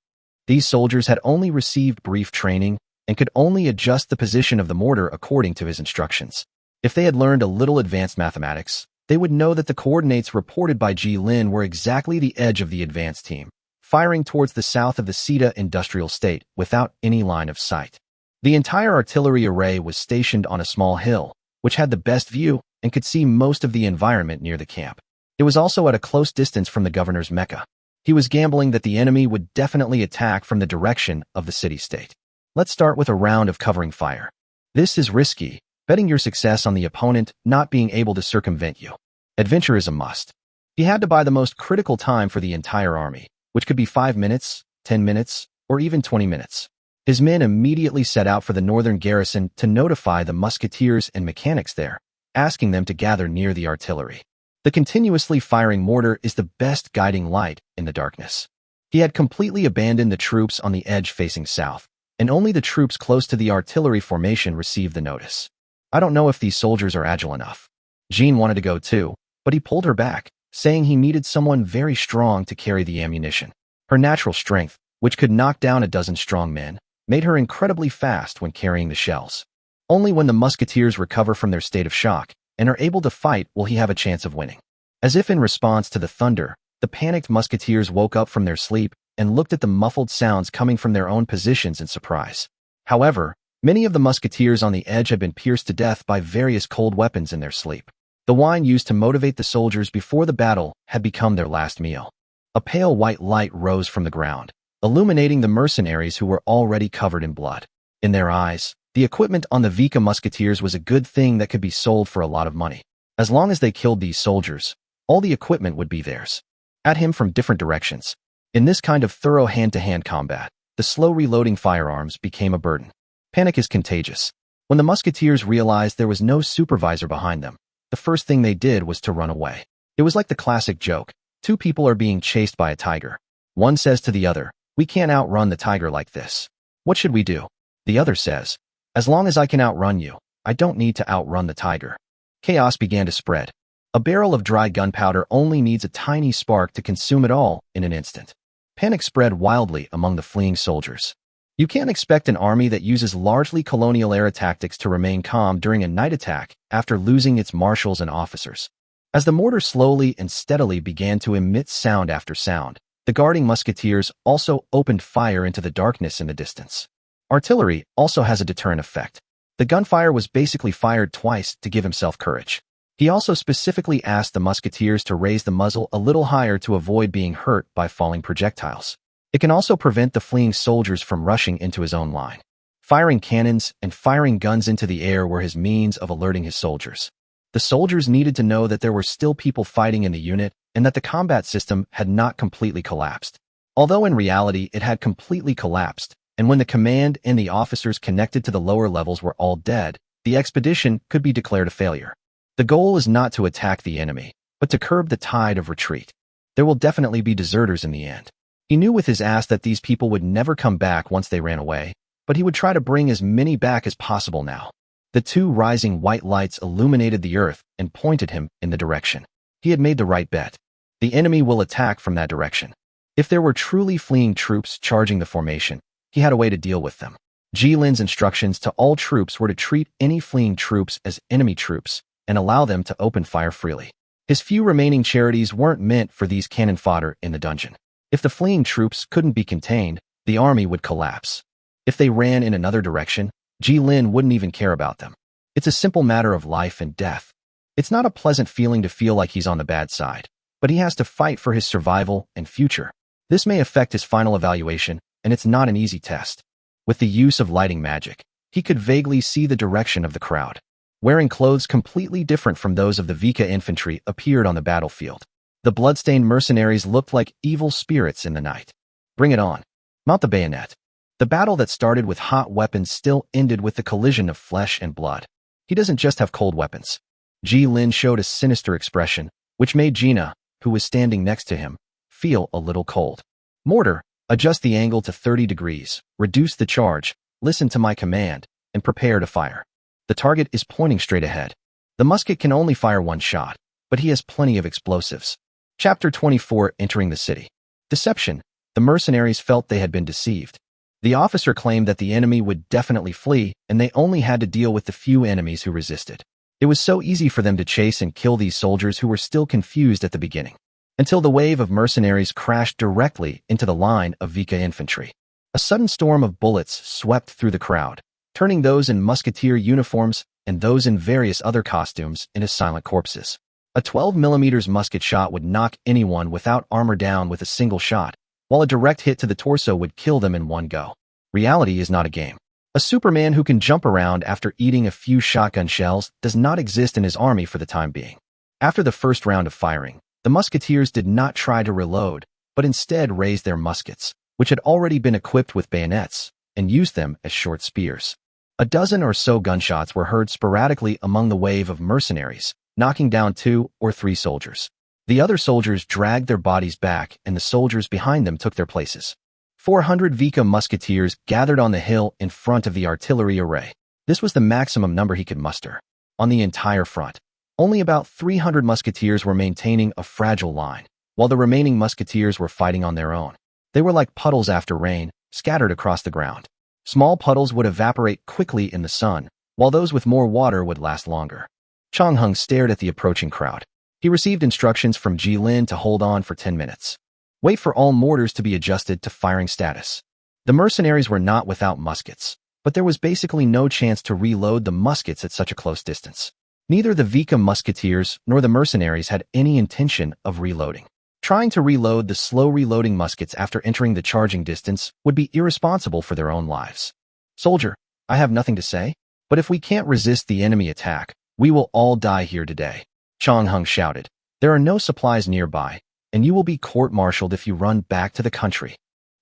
These soldiers had only received brief training and could only adjust the position of the mortar according to his instructions. If they had learned a little advanced mathematics, they would know that the coordinates reported by Jilin were exactly the edge of the advance team, firing towards the south of the Sita industrial state without any line of sight. The entire artillery array was stationed on a small hill, which had the best view and could see most of the environment near the camp. It was also at a close distance from the governor's Mecca. He was gambling that the enemy would definitely attack from the direction of the city-state. Let's start with a round of covering fire. This is risky, betting your success on the opponent not being able to circumvent you. Adventure is a must. He had to buy the most critical time for the entire army, which could be 5 minutes, 10 minutes, or even 20 minutes. His men immediately set out for the northern garrison to notify the musketeers and mechanics there, asking them to gather near the artillery. The continuously firing mortar is the best guiding light in the darkness. He had completely abandoned the troops on the edge facing south, and only the troops close to the artillery formation received the notice. I don't know if these soldiers are agile enough. Jean wanted to go too, but he pulled her back, saying he needed someone very strong to carry the ammunition. Her natural strength, which could knock down a dozen strong men, made her incredibly fast when carrying the shells. Only when the musketeers recover from their state of shock and are able to fight will he have a chance of winning. As if in response to the thunder, the panicked musketeers woke up from their sleep and looked at the muffled sounds coming from their own positions in surprise. However, many of the musketeers on the edge had been pierced to death by various cold weapons in their sleep. The wine used to motivate the soldiers before the battle had become their last meal. A pale white light rose from the ground, illuminating the mercenaries who were already covered in blood. In their eyes, the equipment on the Vika musketeers was a good thing that could be sold for a lot of money. As long as they killed these soldiers, all the equipment would be theirs. At him from different directions. In this kind of thorough hand-to-hand combat, the slow reloading firearms became a burden. Panic is contagious. When the musketeers realized there was no supervisor behind them, the first thing they did was to run away. It was like the classic joke. Two people are being chased by a tiger. One says to the other, "We can't outrun the tiger like this. What should we do?" The other says, "As long as I can outrun you, I don't need to outrun the tiger." Chaos began to spread. A barrel of dry gunpowder only needs a tiny spark to consume it all in an instant. Panic spread wildly among the fleeing soldiers. You can't expect an army that uses largely colonial-era tactics to remain calm during a night attack after losing its marshals and officers. As the mortar slowly and steadily began to emit sound after sound, the guarding musketeers also opened fire into the darkness in the distance. Artillery also has a deterrent effect. The gunfire was basically fired twice to give himself courage. He also specifically asked the musketeers to raise the muzzle a little higher to avoid being hurt by falling projectiles. It can also prevent the fleeing soldiers from rushing into his own line. Firing cannons and firing guns into the air were his means of alerting his soldiers. The soldiers needed to know that there were still people fighting in the unit and that the combat system had not completely collapsed. Although in reality it had completely collapsed, and when the command and the officers connected to the lower levels were all dead, the expedition could be declared a failure. The goal is not to attack the enemy, but to curb the tide of retreat. There will definitely be deserters in the end. He knew with his ass that these people would never come back once they ran away, but he would try to bring as many back as possible now. The two rising white lights illuminated the earth and pointed him in the direction. He had made the right bet. The enemy will attack from that direction. If there were truly fleeing troops charging the formation, he had a way to deal with them. Jilin's instructions to all troops were to treat any fleeing troops as enemy troops and allow them to open fire freely. His few remaining charities weren't meant for these cannon fodder in the dungeon. If the fleeing troops couldn't be contained, the army would collapse. If they ran in another direction, Jilin wouldn't even care about them. It's a simple matter of life and death. It's not a pleasant feeling to feel like he's on the bad side, but he has to fight for his survival and future. This may affect his final evaluation, and it's not an easy test. With the use of lighting magic, he could vaguely see the direction of the crowd. Wearing clothes completely different from those of the Vika infantry appeared on the battlefield. The bloodstained mercenaries looked like evil spirits in the night. Bring it on. Mount the bayonet. The battle that started with hot weapons still ended with the collision of flesh and blood. He doesn't just have cold weapons. Jilin showed a sinister expression, which made Gina, who was standing next to him, feel a little cold. Mortar, adjust the angle to 30 degrees, reduce the charge, listen to my command, and prepare to fire. The target is pointing straight ahead. The musket can only fire one shot, but he has plenty of explosives. Chapter 24, Entering the City. Deception. The mercenaries felt they had been deceived. The officer claimed that the enemy would definitely flee, and they only had to deal with the few enemies who resisted. It was so easy for them to chase and kill these soldiers who were still confused at the beginning, until the wave of mercenaries crashed directly into the line of Vika infantry. A sudden storm of bullets swept through the crowd, turning those in musketeer uniforms and those in various other costumes into silent corpses. A 12mm musket shot would knock anyone without armor down with a single shot, while a direct hit to the torso would kill them in one go. Reality is not a game. A Superman who can jump around after eating a few shotgun shells does not exist in his army for the time being. After the first round of firing, the musketeers did not try to reload, but instead raised their muskets, which had already been equipped with bayonets, and used them as short spears. A dozen or so gunshots were heard sporadically among the wave of mercenaries, knocking down 2 or 3 soldiers. The other soldiers dragged their bodies back, and the soldiers behind them took their places. 400 Vika musketeers gathered on the hill in front of the artillery array. This was the maximum number he could muster. On the entire front, only about 300 musketeers were maintaining a fragile line, while the remaining musketeers were fighting on their own. They were like puddles after rain, scattered across the ground. Small puddles would evaporate quickly in the sun, while those with more water would last longer. Chang Hung stared at the approaching crowd. He received instructions from Ji Lin to hold on for 10 minutes. Wait for all mortars to be adjusted to firing status. The mercenaries were not without muskets, but there was basically no chance to reload the muskets at such a close distance. Neither the Vika musketeers nor the mercenaries had any intention of reloading. Trying to reload the slow reloading muskets after entering the charging distance would be irresponsible for their own lives. Soldier, I have nothing to say, but if we can't resist the enemy attack, we will all die here today. Chang Hung shouted. There are no supplies nearby, and you will be court-martialed if you run back to the country.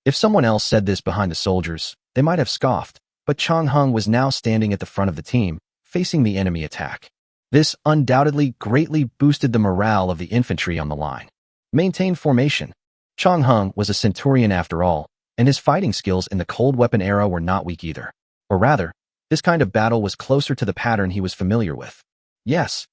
If someone else said this behind the soldiers, they might have scoffed, but Chang Hung was now standing at the front of the team, facing the enemy attack. This undoubtedly greatly boosted the morale of the infantry on the line. Maintain formation. Chang Hung was a centurion after all, and his fighting skills in the cold weapon era were not weak either. Or rather, this kind of battle was closer to the pattern he was familiar with. Yes.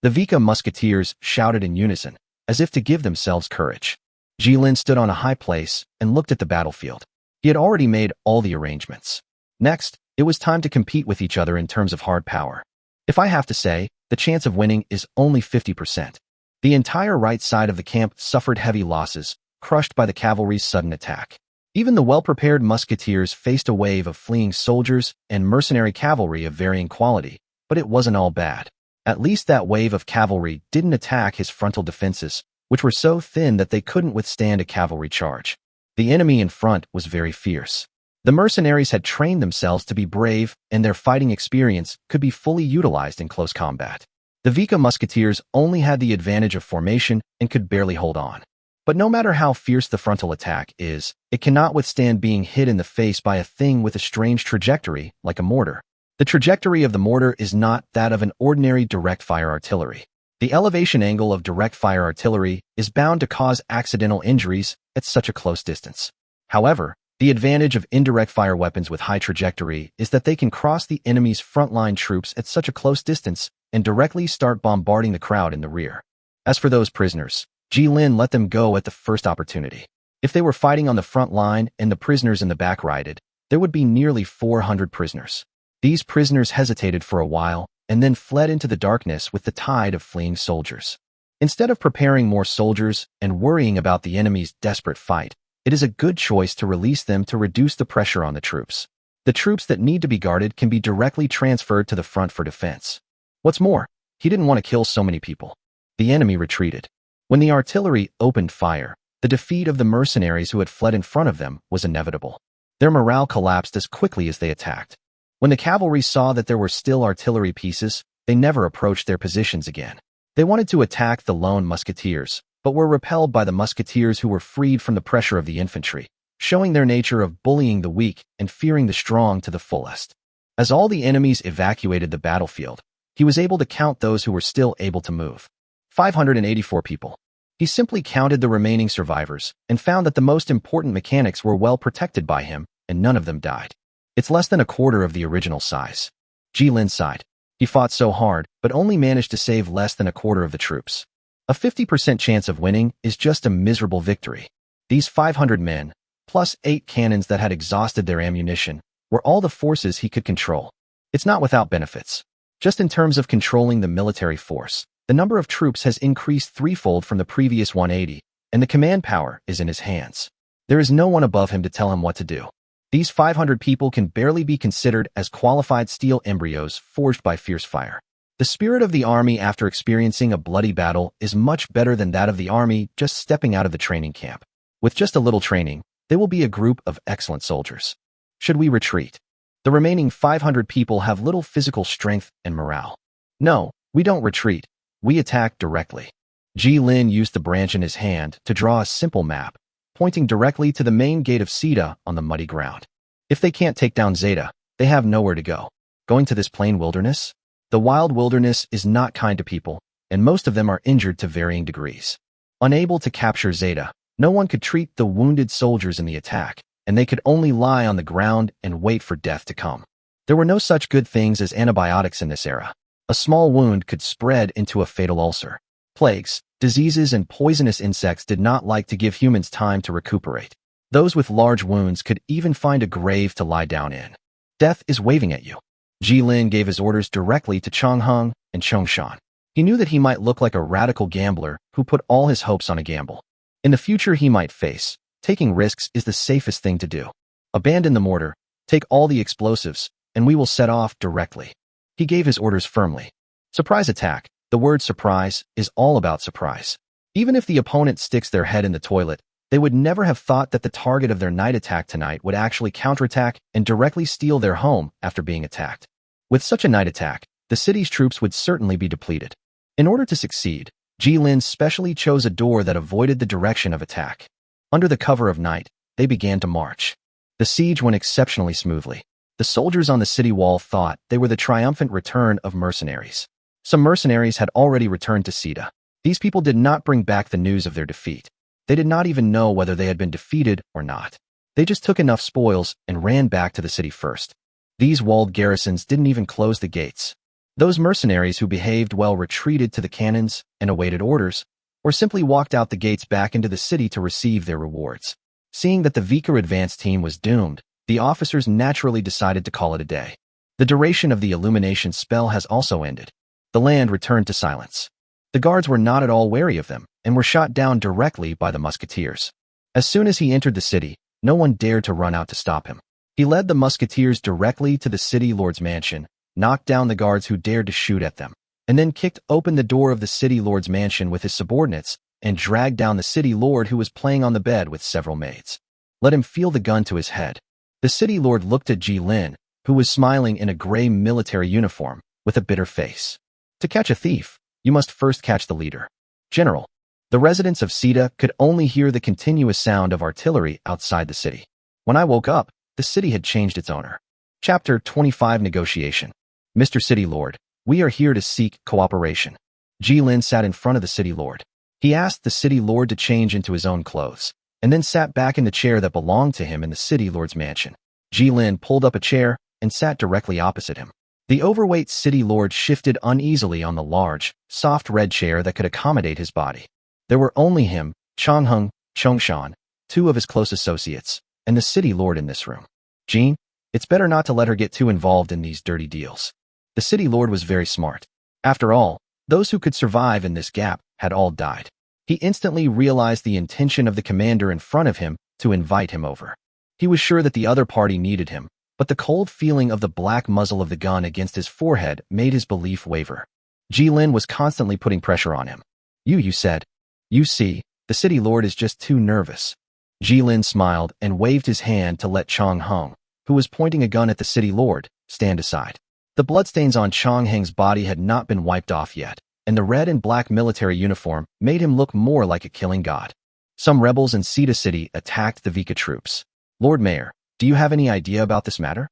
The Vika musketeers shouted in unison, as if to give themselves courage. Ji Lin stood on a high place and looked at the battlefield. He had already made all the arrangements. Next, it was time to compete with each other in terms of hard power. If I have to say, the chance of winning is only 50%. The entire right side of the camp suffered heavy losses, crushed by the cavalry's sudden attack. Even the well-prepared musketeers faced a wave of fleeing soldiers and mercenary cavalry of varying quality, but it wasn't all bad. At least that wave of cavalry didn't attack his frontal defenses, which were so thin that they couldn't withstand a cavalry charge. The enemy in front was very fierce. The mercenaries had trained themselves to be brave, and their fighting experience could be fully utilized in close combat. The Vika musketeers only had the advantage of formation and could barely hold on. But no matter how fierce the frontal attack is, it cannot withstand being hit in the face by a thing with a strange trajectory, like a mortar. The trajectory of the mortar is not that of an ordinary direct-fire artillery. The elevation angle of direct-fire artillery is bound to cause accidental injuries at such a close distance. However, the advantage of indirect-fire weapons with high trajectory is that they can cross the enemy's frontline troops at such a close distance and directly start bombarding the crowd in the rear. As for those prisoners, Ji Lin let them go at the first opportunity. If they were fighting on the front line and the prisoners in the back rioted, there would be nearly 400 prisoners. These prisoners hesitated for a while and then fled into the darkness with the tide of fleeing soldiers. Instead of preparing more soldiers and worrying about the enemy's desperate fight, it is a good choice to release them to reduce the pressure on the troops. The troops that need to be guarded can be directly transferred to the front for defense. What's more, he didn't want to kill so many people. The enemy retreated. When the artillery opened fire, the defeat of the mercenaries who had fled in front of them was inevitable. Their morale collapsed as quickly as they attacked. When the cavalry saw that there were still artillery pieces, they never approached their positions again. They wanted to attack the lone musketeers, but were repelled by the musketeers who were freed from the pressure of the infantry, showing their nature of bullying the weak and fearing the strong to the fullest. As all the enemies evacuated the battlefield, he was able to count those who were still able to move. 584 people. He simply counted the remaining survivors and found that the most important mechanics were well protected by him, and none of them died. It's less than a quarter of the original size. Ji Lin sighed. He fought so hard, but only managed to save less than a quarter of the troops. A 50% chance of winning is just a miserable victory. These 500 men, plus 8 cannons that had exhausted their ammunition, were all the forces he could control. It's not without benefits. Just in terms of controlling the military force, the number of troops has increased threefold from the previous 180, and the command power is in his hands. There is no one above him to tell him what to do. These 500 people can barely be considered as qualified steel embryos forged by fierce fire. The spirit of the army after experiencing a bloody battle is much better than that of the army just stepping out of the training camp. With just a little training, they will be a group of excellent soldiers. Should we retreat? The remaining 500 people have little physical strength and morale. No, we don't retreat. We attack directly. Ji Lin used the branch in his hand to draw a simple map, pointing directly to the main gate of Zeta on the muddy ground. If they can't take down Zeta, they have nowhere to go. Going to this plain wilderness? The wild wilderness is not kind to people, and most of them are injured to varying degrees. Unable to capture Zeta, no one could treat the wounded soldiers in the attack, and they could only lie on the ground and wait for death to come. There were no such good things as antibiotics in this era. A small wound could spread into a fatal ulcer. Plagues, diseases, and poisonous insects did not like to give humans time to recuperate. Those with large wounds could even find a grave to lie down in. Death is waving at you. Jilin gave his orders directly to Chongheng and Chongshan. He knew that he might look like a radical gambler who put all his hopes on a gamble. In the future he might face, taking risks is the safest thing to do. Abandon the mortar, take all the explosives, and we will set off directly. He gave his orders firmly. Surprise attack. The word surprise is all about surprise. Even if the opponent sticks their head in the toilet, they would never have thought that the target of their night attack tonight would actually counterattack and directly steal their home after being attacked. With such a night attack, the city's troops would certainly be depleted. In order to succeed, Jilin specially chose a door that avoided the direction of attack. Under the cover of night, they began to march. The siege went exceptionally smoothly. The soldiers on the city wall thought they were the triumphant return of mercenaries. Some mercenaries had already returned to Sita. These people did not bring back the news of their defeat. They did not even know whether they had been defeated or not. They just took enough spoils and ran back to the city first. These walled garrisons didn't even close the gates. Those mercenaries who behaved well retreated to the cannons and awaited orders, or simply walked out the gates back into the city to receive their rewards. Seeing that the Vika advance team was doomed, the officers naturally decided to call it a day. The duration of the illumination spell has also ended. The land returned to silence. The guards were not at all wary of them and were shot down directly by the musketeers. As soon as he entered the city, no one dared to run out to stop him. He led the musketeers directly to the city lord's mansion, knocked down the guards who dared to shoot at them, and then kicked open the door of the city lord's mansion with his subordinates and dragged down the city lord who was playing on the bed with several maids. Let him feel the gun to his head. The city lord looked at Jilin, who was smiling in a gray military uniform, with a bitter face. To catch a thief, you must first catch the leader. General, the residents of Sita could only hear the continuous sound of artillery outside the city. When I woke up, the city had changed its owner. Chapter 25 Negotiation. Mr. City Lord, we are here to seek cooperation. Jilin sat in front of the city lord. He asked the city lord to change into his own clothes, and then sat back in the chair that belonged to him in the city lord's mansion. Jilin pulled up a chair and sat directly opposite him. The overweight city lord shifted uneasily on the large, soft red chair that could accommodate his body. There were only him, Chongheng, Chongshan, two of his close associates, and the city lord in this room. Jean, it's better not to let her get too involved in these dirty deals. The city lord was very smart. After all, those who could survive in this gap had all died. He instantly realized the intention of the commander in front of him to invite him over. He was sure that the other party needed him, but the cold feeling of the black muzzle of the gun against his forehead made his belief waver. Jilin was constantly putting pressure on him. You said. You see, the city lord is just too nervous. Jilin smiled and waved his hand to let Chongheng, who was pointing a gun at the city lord, stand aside. The bloodstains on Chongheng's body had not been wiped off yet, and the red and black military uniform made him look more like a killing god. Some rebels in Sita City attacked the Vika troops. Lord Mayor, do you have any idea about this matter?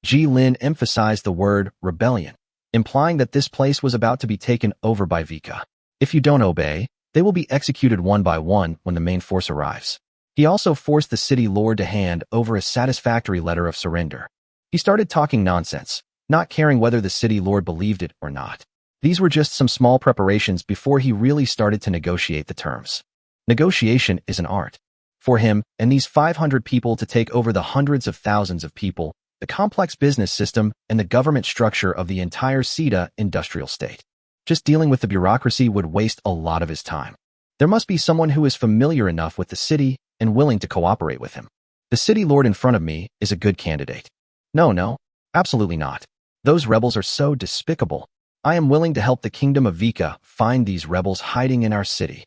Jilin emphasized the word rebellion, implying that this place was about to be taken over by Vika. If you don't obey, they will be executed one by one when the main force arrives. He also forced the city lord to hand over a satisfactory letter of surrender. He started talking nonsense, not caring whether the city lord believed it or not. These were just some small preparations before he really started to negotiate the terms. Negotiation is an art. For him and these 500 people to take over the hundreds of thousands of people, the complex business system, and the government structure of the entire Sita industrial state. Just dealing with the bureaucracy would waste a lot of his time. There must be someone who is familiar enough with the city and willing to cooperate with him. The city lord in front of me is a good candidate. No, absolutely not. Those rebels are so despicable. I am willing to help the kingdom of Vika find these rebels hiding in our city.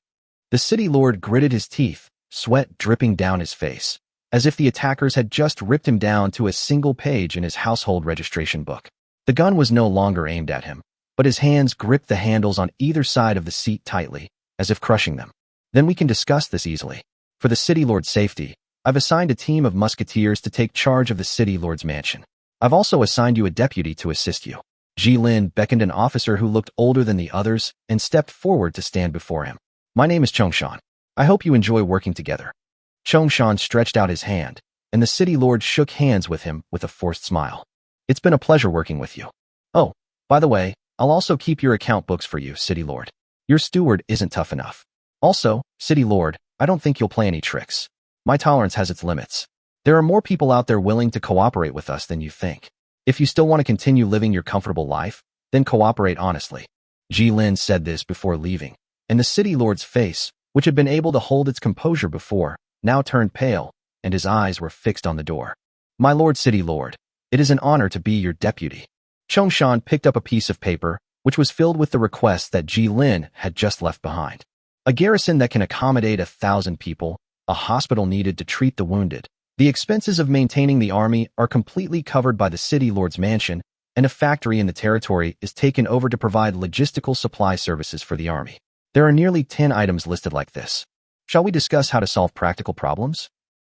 The city lord gritted his teeth, sweat dripping down his face, as if the attackers had just ripped him down to a single page in his household registration book. The gun was no longer aimed at him, but his hands gripped the handles on either side of the seat tightly, as if crushing them. Then we can discuss this easily. For the city lord's safety, I've assigned a team of musketeers to take charge of the city lord's mansion. I've also assigned you a deputy to assist you. Jilin beckoned an officer who looked older than the others and stepped forward to stand before him. My name is Chongshan. I hope you enjoy working together. Chongshan stretched out his hand, and the city lord shook hands with him with a forced smile. It's been a pleasure working with you. Oh, by the way, I'll also keep your account books for you, city lord. Your steward isn't tough enough. Also, city lord, I don't think you'll play any tricks. My tolerance has its limits. There are more people out there willing to cooperate with us than you think. If you still want to continue living your comfortable life, then cooperate honestly. Ji-Lin said this before leaving, and the city lord's face, which had been able to hold its composure before, now turned pale, and his eyes were fixed on the door. My lord city lord, it is an honor to be your deputy. Chongshan picked up a piece of paper, which was filled with the request that Ji-Lin had just left behind. A garrison that can accommodate 1,000 people, a hospital needed to treat the wounded. The expenses of maintaining the army are completely covered by the city lord's mansion, and a factory in the territory is taken over to provide logistical supply services for the army. There are nearly 10 items listed like this. Shall we discuss how to solve practical problems?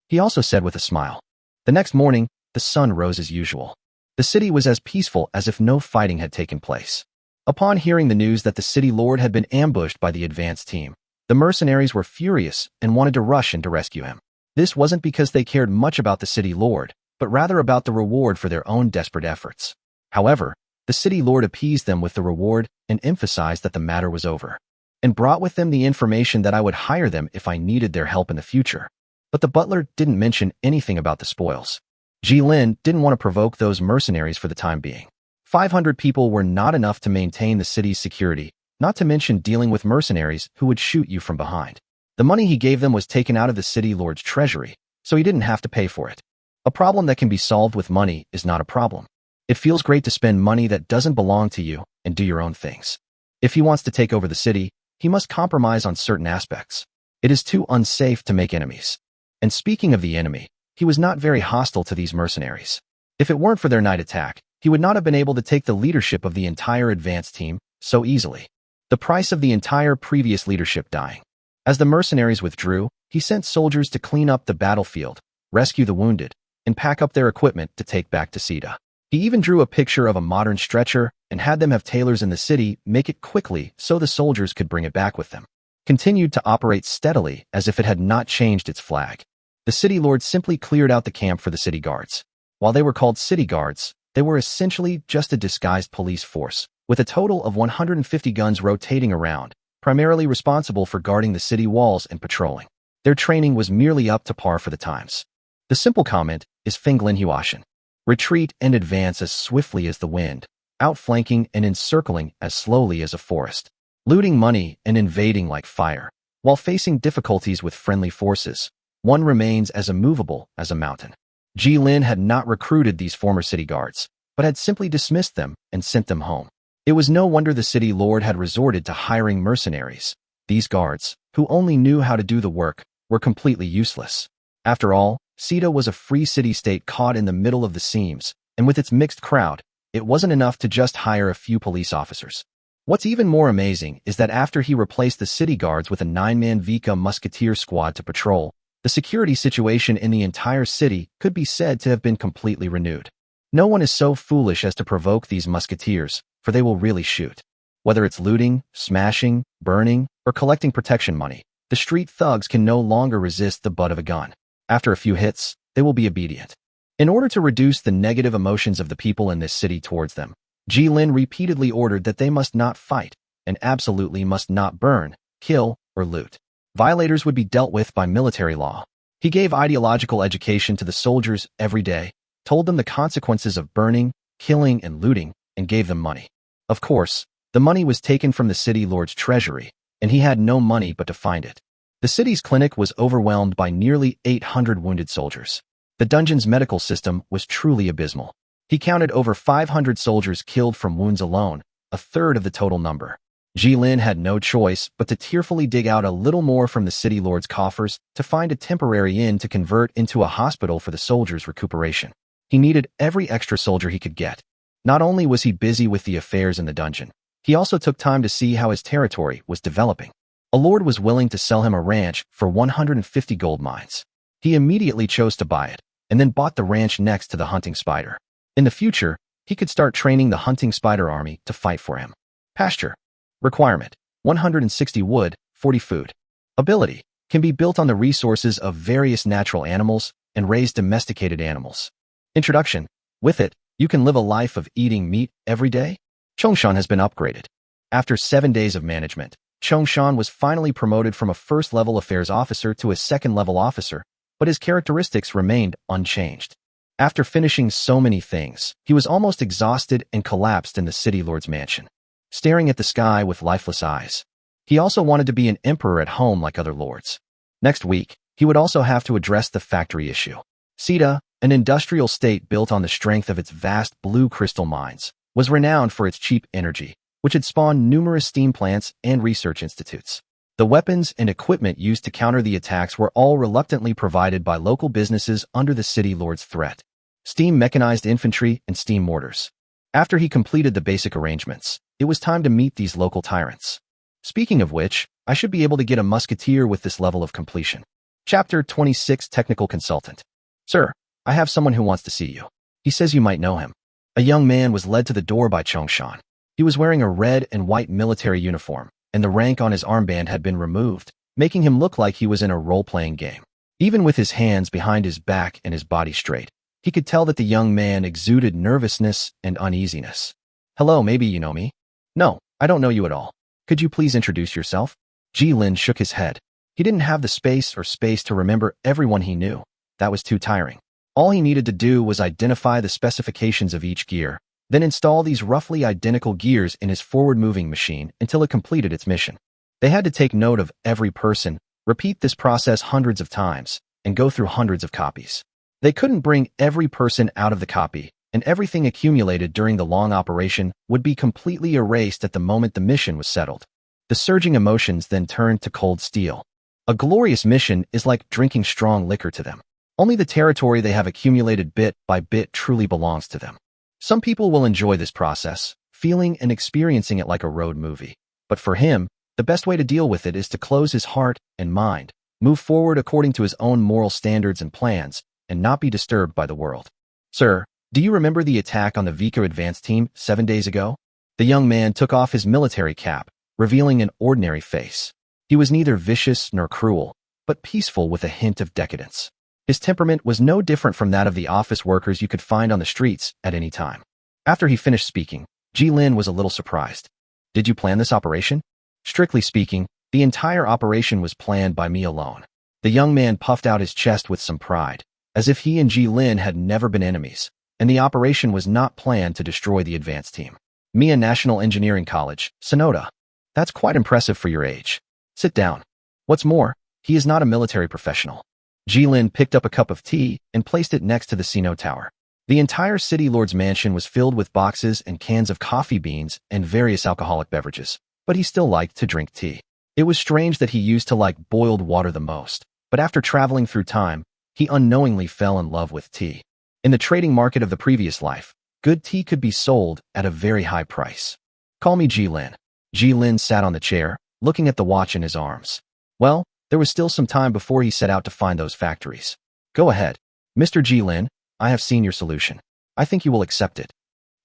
He also said with a smile. The next morning, the sun rose as usual. The city was as peaceful as if no fighting had taken place. Upon hearing the news that the city lord had been ambushed by the advance team, the mercenaries were furious and wanted to rush in to rescue him. This wasn't because they cared much about the city lord, but rather about the reward for their own desperate efforts. However, the city lord appeased them with the reward and emphasized that the matter was over, and brought with them the information that I would hire them if I needed their help in the future. But the butler didn't mention anything about the spoils. Ji-Lin didn't want to provoke those mercenaries for the time being. 500 people were not enough to maintain the city's security, not to mention dealing with mercenaries who would shoot you from behind. The money he gave them was taken out of the city lord's treasury, so he didn't have to pay for it. A problem that can be solved with money is not a problem. It feels great to spend money that doesn't belong to you and do your own things. If he wants to take over the city, he must compromise on certain aspects. It is too unsafe to make enemies. And speaking of the enemy, he was not very hostile to these mercenaries. If it weren't for their night attack, he would not have been able to take the leadership of the entire advance team so easily. The price of the entire previous leadership dying. As the mercenaries withdrew, he sent soldiers to clean up the battlefield, rescue the wounded, and pack up their equipment to take back to Sita. He even drew a picture of a modern stretcher and had them have tailors in the city make it quickly so the soldiers could bring it back with them. Continued to operate steadily as if it had not changed its flag. The city lord simply cleared out the camp for the city guards. While they were called city guards, they were essentially just a disguised police force, with a total of 150 guns rotating around, primarily responsible for guarding the city walls and patrolling. Their training was merely up to par for the times. The simple comment is Finglin Huashan. Retreat and advance as swiftly as the wind, outflanking and encircling as slowly as a forest, looting money and invading like fire. While facing difficulties with friendly forces, one remains as immovable as a mountain. Ji-Lin had not recruited these former city guards, but had simply dismissed them and sent them home. It was no wonder the city lord had resorted to hiring mercenaries. These guards, who only knew how to do the work, were completely useless. After all, Sita was a free city-state caught in the middle of the seams, and with its mixed crowd, it wasn't enough to just hire a few police officers. What's even more amazing is that after he replaced the city guards with a 9-man Vika musketeer squad to patrol, the security situation in the entire city could be said to have been completely renewed. No one is so foolish as to provoke these musketeers, for they will really shoot. Whether it's looting, smashing, burning, or collecting protection money, the street thugs can no longer resist the butt of a gun. After a few hits, they will be obedient. In order to reduce the negative emotions of the people in this city towards them, Ji-Lin repeatedly ordered that they must not fight, and absolutely must not burn, kill, or loot. Violators would be dealt with by military law. He gave ideological education to the soldiers every day, told them the consequences of burning, killing, and looting, and gave them money. Of course, the money was taken from the city lord's treasury, and he had no money but to find it. The city's clinic was overwhelmed by nearly 800 wounded soldiers. The dungeon's medical system was truly abysmal. He counted over 500 soldiers killed from wounds alone, a third of the total number. Ji-Lin had no choice but to tearfully dig out a little more from the city lord's coffers to find a temporary inn to convert into a hospital for the soldiers' recuperation. He needed every extra soldier he could get. Not only was he busy with the affairs in the dungeon, he also took time to see how his territory was developing. A lord was willing to sell him a ranch for 150 gold mines. He immediately chose to buy it, and then bought the ranch next to the hunting spider. In the future, he could start training the hunting spider army to fight for him. Pasture. Requirement: 160 wood, 40 food. Ability: can be built on the resources of various natural animals and raise domesticated animals. Introduction. With it, you can live a life of eating meat every day. Chongshan has been upgraded. After 7 days of management, Chongshan was finally promoted from a first-level affairs officer to a second-level officer, but his characteristics remained unchanged. After finishing so many things, he was almost exhausted and collapsed in the city lord's mansion, staring at the sky with lifeless eyes. He also wanted to be an emperor at home like other lords. Next week, he would also have to address the factory issue. Sita, an industrial state built on the strength of its vast blue crystal mines, was renowned for its cheap energy, which had spawned numerous steam plants and research institutes. The weapons and equipment used to counter the attacks were all reluctantly provided by local businesses under the city lord's threat. Steam mechanized infantry and steam mortars. After he completed the basic arrangements, it was time to meet these local tyrants. Speaking of which, I should be able to get a musketeer with this level of completion. Chapter 26 Technical Consultant. Sir, I have someone who wants to see you. He says you might know him. A young man was led to the door by Chongshan. He was wearing a red and white military uniform, and the rank on his armband had been removed, making him look like he was in a role-playing game. Even with his hands behind his back and his body straight, he could tell that the young man exuded nervousness and uneasiness. Hello, maybe you know me? No, I don't know you at all. Could you please introduce yourself? Jilin shook his head. He didn't have the space to remember everyone he knew. That was too tiring. All he needed to do was identify the specifications of each gear, then install these roughly identical gears in his forward-moving machine until it completed its mission. They had to take note of every person, repeat this process hundreds of times, and go through hundreds of copies. They couldn't bring every person out of the copy, and everything accumulated during the long operation would be completely erased at the moment the mission was settled. The surging emotions then turned to cold steel. A glorious mission is like drinking strong liquor to them. Only the territory they have accumulated bit by bit truly belongs to them. Some people will enjoy this process, feeling and experiencing it like a road movie. But for him, the best way to deal with it is to close his heart and mind, move forward according to his own moral standards and plans, and not be disturbed by the world. Sir, do you remember the attack on the Vika advance team 7 days ago? The young man took off his military cap, revealing an ordinary face. He was neither vicious nor cruel, but peaceful with a hint of decadence. His temperament was no different from that of the office workers you could find on the streets at any time. After he finished speaking, Jilin was a little surprised. Did you plan this operation? Strictly speaking, the entire operation was planned by me alone. The young man puffed out his chest with some pride, as if he and Jilin had never been enemies, and the operation was not planned to destroy the advance team. Mia National Engineering College, Sonoda. That's quite impressive for your age. Sit down. What's more, he is not a military professional. Jilin picked up a cup of tea and placed it next to the Sino Tower. The entire city lord's mansion was filled with boxes and cans of coffee beans and various alcoholic beverages, but he still liked to drink tea. It was strange that he used to like boiled water the most, but after traveling through time, he unknowingly fell in love with tea. In the trading market of the previous life, good tea could be sold at a very high price. Call me Jilin. Jilin sat on the chair, looking at the watch in his arms. Well, there was still some time before he set out to find those factories. Go ahead. Mr. Jilin, I have seen your solution. I think you will accept it.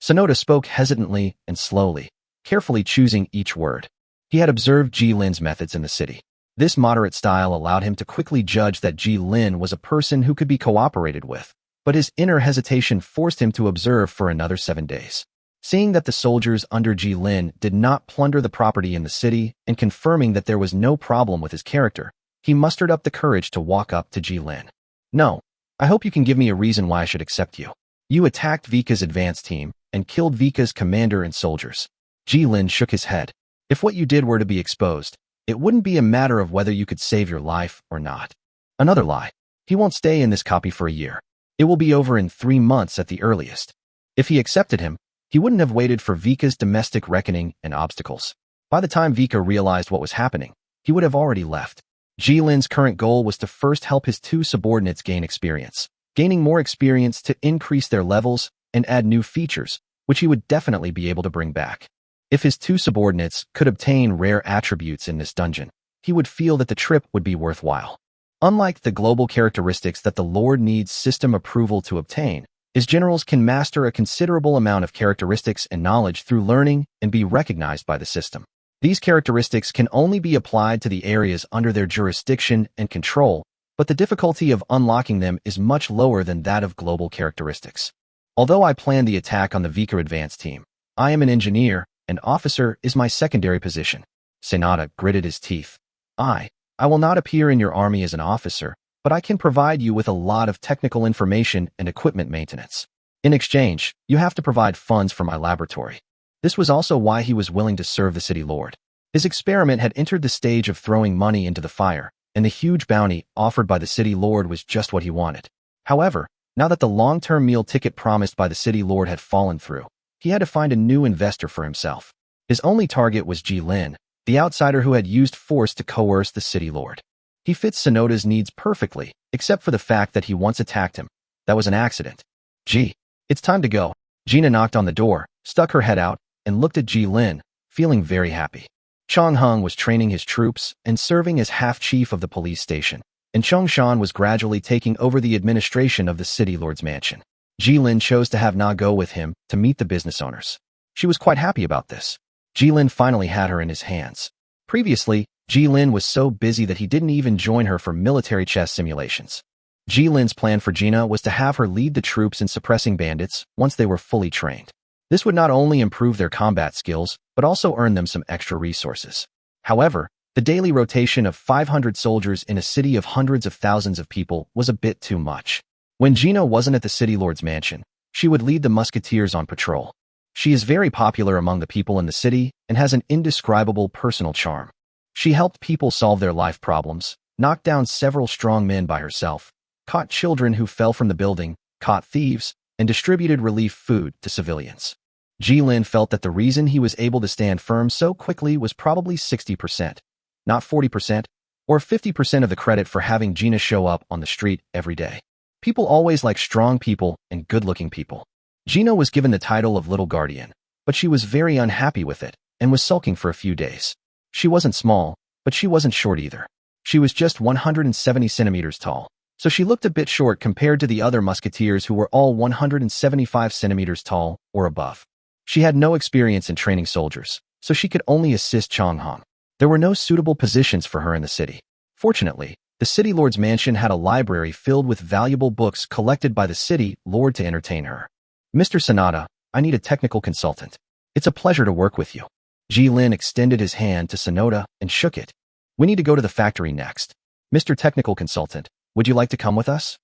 Sonoda spoke hesitantly and slowly, carefully choosing each word. He had observed Jilin's methods in the city. This moderate style allowed him to quickly judge that Jilin was a person who could be cooperated with, but his inner hesitation forced him to observe for another 7 days. Seeing that the soldiers under Jilin did not plunder the property in the city and confirming that there was no problem with his character, he mustered up the courage to walk up to Jilin. No, I hope you can give me a reason why I should accept you. You attacked Vika's advance team and killed Vika's commander and soldiers. Jilin shook his head. If what you did were to be exposed, it wouldn't be a matter of whether you could save your life or not. Another lie. He won't stay in this copy for a year. It will be over in 3 months at the earliest. If he accepted him, he wouldn't have waited for Vika's domestic reckoning and obstacles. By the time Vika realized what was happening, he would have already left. Jilin's current goal was to first help his 2 subordinates gain experience, gaining more experience to increase their levels and add new features, which he would definitely be able to bring back. If his 2 subordinates could obtain rare attributes in this dungeon, he would feel that the trip would be worthwhile. Unlike the global characteristics that the Lord needs system approval to obtain, his generals can master a considerable amount of characteristics and knowledge through learning and be recognized by the system. These characteristics can only be applied to the areas under their jurisdiction and control, but the difficulty of unlocking them is much lower than that of global characteristics. Although I planned the attack on the Vika Advance team, I am an engineer, and officer is my secondary position. Sanada gritted his teeth. I will not appear in your army as an officer, but I can provide you with a lot of technical information and equipment maintenance. In exchange, you have to provide funds for my laboratory. This was also why he was willing to serve the city lord. His experiment had entered the stage of throwing money into the fire, and the huge bounty offered by the city lord was just what he wanted. However, now that the long-term meal ticket promised by the city lord had fallen through, he had to find a new investor for himself. His only target was Ji Lin, the outsider who had used force to coerce the city lord. He fits Sonoda's needs perfectly, except for the fact that he once attacked him. That was an accident. Gee, it's time to go. Gina knocked on the door, stuck her head out, and looked at Ji Lin, feeling very happy. Chong Hung was training his troops and serving as half-chief of the police station, and Chong Shan was gradually taking over the administration of the city lord's mansion. Ji Lin chose to have Na go with him to meet the business owners. She was quite happy about this. Ji Lin finally had her in his hands. Previously, Ji Lin was so busy that he didn't even join her for military chess simulations. Ji Lin's plan for Gina was to have her lead the troops in suppressing bandits once they were fully trained. This would not only improve their combat skills, but also earn them some extra resources. However, the daily rotation of 500 soldiers in a city of hundreds of thousands of people was a bit too much. When Gina wasn't at the city lord's mansion, she would lead the musketeers on patrol. She is very popular among the people in the city and has an indescribable personal charm. She helped people solve their life problems, knocked down several strong men by herself, caught children who fell from the building, caught thieves, and distributed relief food to civilians. Ji Lin felt that the reason he was able to stand firm so quickly was probably 60%, not 40%, or 50% of the credit for having Gina show up on the street every day. People always like strong people and good-looking people. Gina was given the title of Little Guardian, but she was very unhappy with it and was sulking for a few days. She wasn't small, but she wasn't short either. She was just 170 centimeters tall, so she looked a bit short compared to the other musketeers who were all 175 centimeters tall or above. She had no experience in training soldiers, so she could only assist Chong Hong. There were no suitable positions for her in the city. Fortunately, the city lord's mansion had a library filled with valuable books collected by the city lord to entertain her. Mr. Sanada, I need a technical consultant. It's a pleasure to work with you. Ji Lin extended his hand to Sonoda and shook it. We need to go to the factory next. Mr. Technical Consultant, would you like to come with us?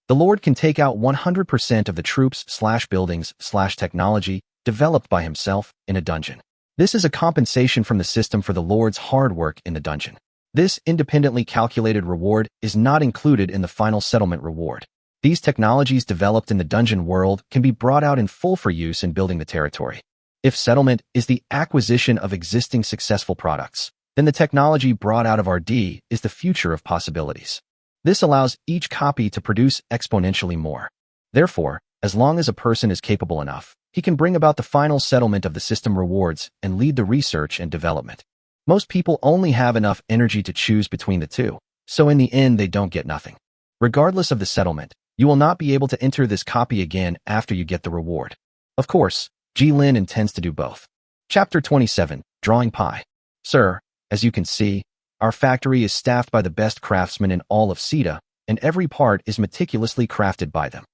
The Lord can take out 100% of the troops/buildings/technology developed by himself in a dungeon. This is a compensation from the system for the Lord's hard work in the dungeon. This independently calculated reward is not included in the final settlement reward. These technologies developed in the dungeon world can be brought out in full for use in building the territory. If settlement is the acquisition of existing successful products, then the technology brought out of RD is the future of possibilities. This allows each copy to produce exponentially more. Therefore, as long as a person is capable enough, he can bring about the final settlement of the system rewards and lead the research and development. Most people only have enough energy to choose between the two, so in the end they don't get nothing. Regardless of the settlement, you will not be able to enter this copy again after you get the reward. Of course, Ji Lin intends to do both. Chapter 27, Drawing Pie. Sir, as you can see, our factory is staffed by the best craftsmen in all of Sita, and every part is meticulously crafted by them.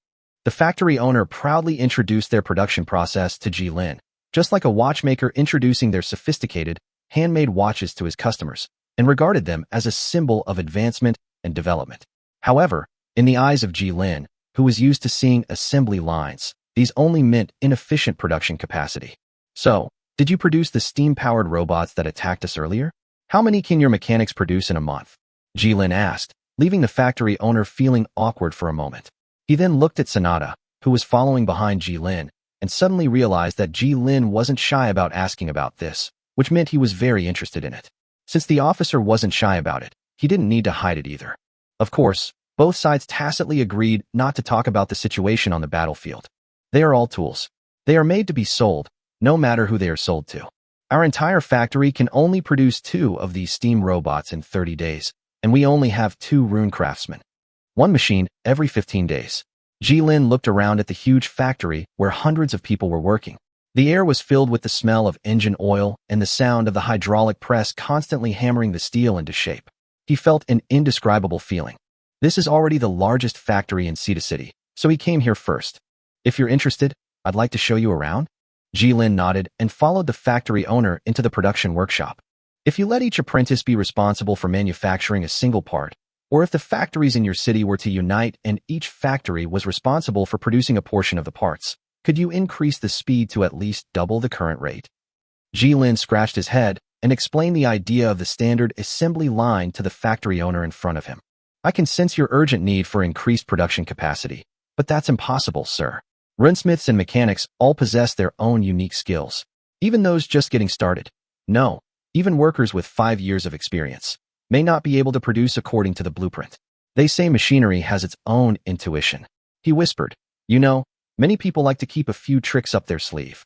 The factory owner proudly introduced their production process to Ji Lin, just like a watchmaker introducing their sophisticated, handmade watches to his customers, and regarded them as a symbol of advancement and development. However, in the eyes of Ji Lin, who was used to seeing assembly lines, these only meant inefficient production capacity. So, did you produce the steam-powered robots that attacked us earlier? How many can your mechanics produce in a month? Ji Lin asked, leaving the factory owner feeling awkward for a moment. He then looked at Sanada, who was following behind Ji Lin, and suddenly realized that Ji Lin wasn't shy about asking about this, which meant he was very interested in it. Since the officer wasn't shy about it, he didn't need to hide it either. Of course, both sides tacitly agreed not to talk about the situation on the battlefield. They are all tools. They are made to be sold, no matter who they are sold to. Our entire factory can only produce 2 of these steam robots in 30 days, and we only have 2 rune craftsmen. 1 machine every 15 days. Ji Lin looked around at the huge factory where hundreds of people were working. The air was filled with the smell of engine oil and the sound of the hydraulic press constantly hammering the steel into shape. He felt an indescribable feeling. This is already the largest factory in Cedar City, so he came here first. If you're interested, I'd like to show you around. Jilin nodded and followed the factory owner into the production workshop. If you let each apprentice be responsible for manufacturing a single part, or if the factories in your city were to unite and each factory was responsible for producing a portion of the parts, could you increase the speed to at least double the current rate? Jilin scratched his head and explained the idea of the standard assembly line to the factory owner in front of him. I can sense your urgent need for increased production capacity, but that's impossible, sir. Runesmiths and mechanics all possess their own unique skills, even those just getting started. No, even workers with 5 years of experience may not be able to produce according to the blueprint. They say machinery has its own intuition. He whispered, you know, many people like to keep a few tricks up their sleeve.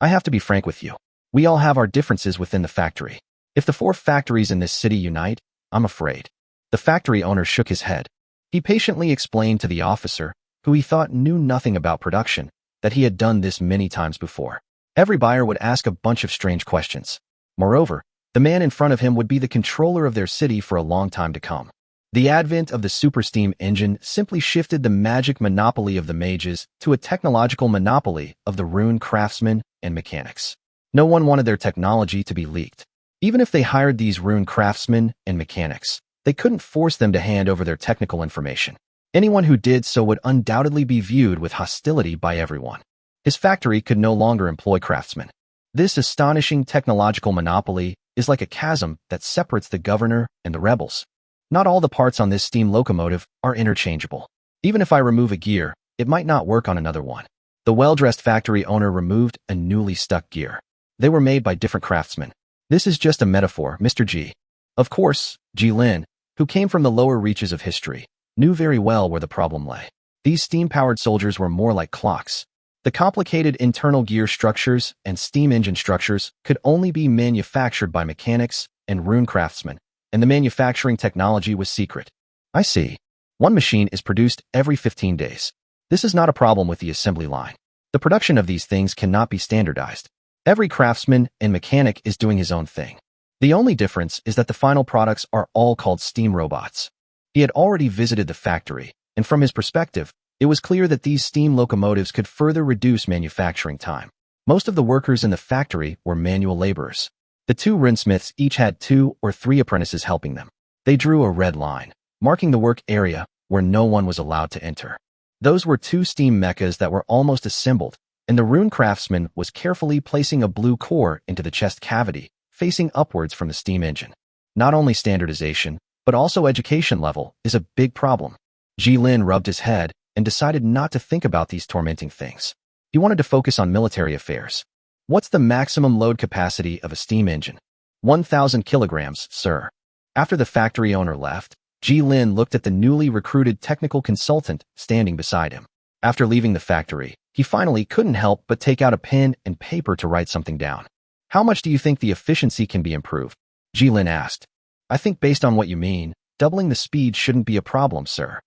I have to be frank with you. We all have our differences within the factory. If the 4 factories in this city unite, I'm afraid. The factory owner shook his head. He patiently explained to the officer, who he thought knew nothing about production, that he had done this many times before. Every buyer would ask a bunch of strange questions. Moreover, the man in front of him would be the controller of their city for a long time to come. The advent of the super steam engine simply shifted the magic monopoly of the mages to a technological monopoly of the rune craftsmen and mechanics. No one wanted their technology to be leaked. Even if they hired these rune craftsmen and mechanics, they couldn't force them to hand over their technical information. Anyone who did so would undoubtedly be viewed with hostility by everyone. His factory could no longer employ craftsmen. This astonishing technological monopoly is like a chasm that separates the governor and the rebels. Not all the parts on this steam locomotive are interchangeable. Even if I remove a gear, it might not work on another one. The well-dressed factory owner removed a newly stuck gear. They were made by different craftsmen. This is just a metaphor, Mr. G. Of course, Jilin, who came from the lower reaches of history, knew very well where the problem lay. These steam-powered soldiers were more like clocks. The complicated internal gear structures and steam engine structures could only be manufactured by mechanics and rune craftsmen, and the manufacturing technology was secret. I see. One machine is produced every 15 days. This is not a problem with the assembly line. The production of these things cannot be standardized. Every craftsman and mechanic is doing his own thing. The only difference is that the final products are all called steam robots. He had already visited the factory, and from his perspective, it was clear that these steam locomotives could further reduce manufacturing time. Most of the workers in the factory were manual laborers. The 2 runesmiths each had 2 or 3 apprentices helping them. They drew a red line, marking the work area where no one was allowed to enter. Those were 2 steam mechas that were almost assembled, and the rune craftsman was carefully placing a blue core into the chest cavity, facing upwards from the steam engine. Not only standardization, but also education level is a big problem. Jilin rubbed his head and decided not to think about these tormenting things. He wanted to focus on military affairs. What's the maximum load capacity of a steam engine? 1,000 kilograms, sir. After the factory owner left, Jilin looked at the newly recruited technical consultant standing beside him. After leaving the factory, he finally couldn't help but take out a pen and paper to write something down. How much do you think the efficiency can be improved? Jilin asked. I think based on what you mean, doubling the speed shouldn't be a problem, sir.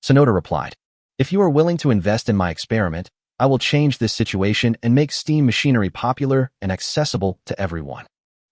Sonoda replied. If you are willing to invest in my experiment, I will change this situation and make steam machinery popular and accessible to everyone.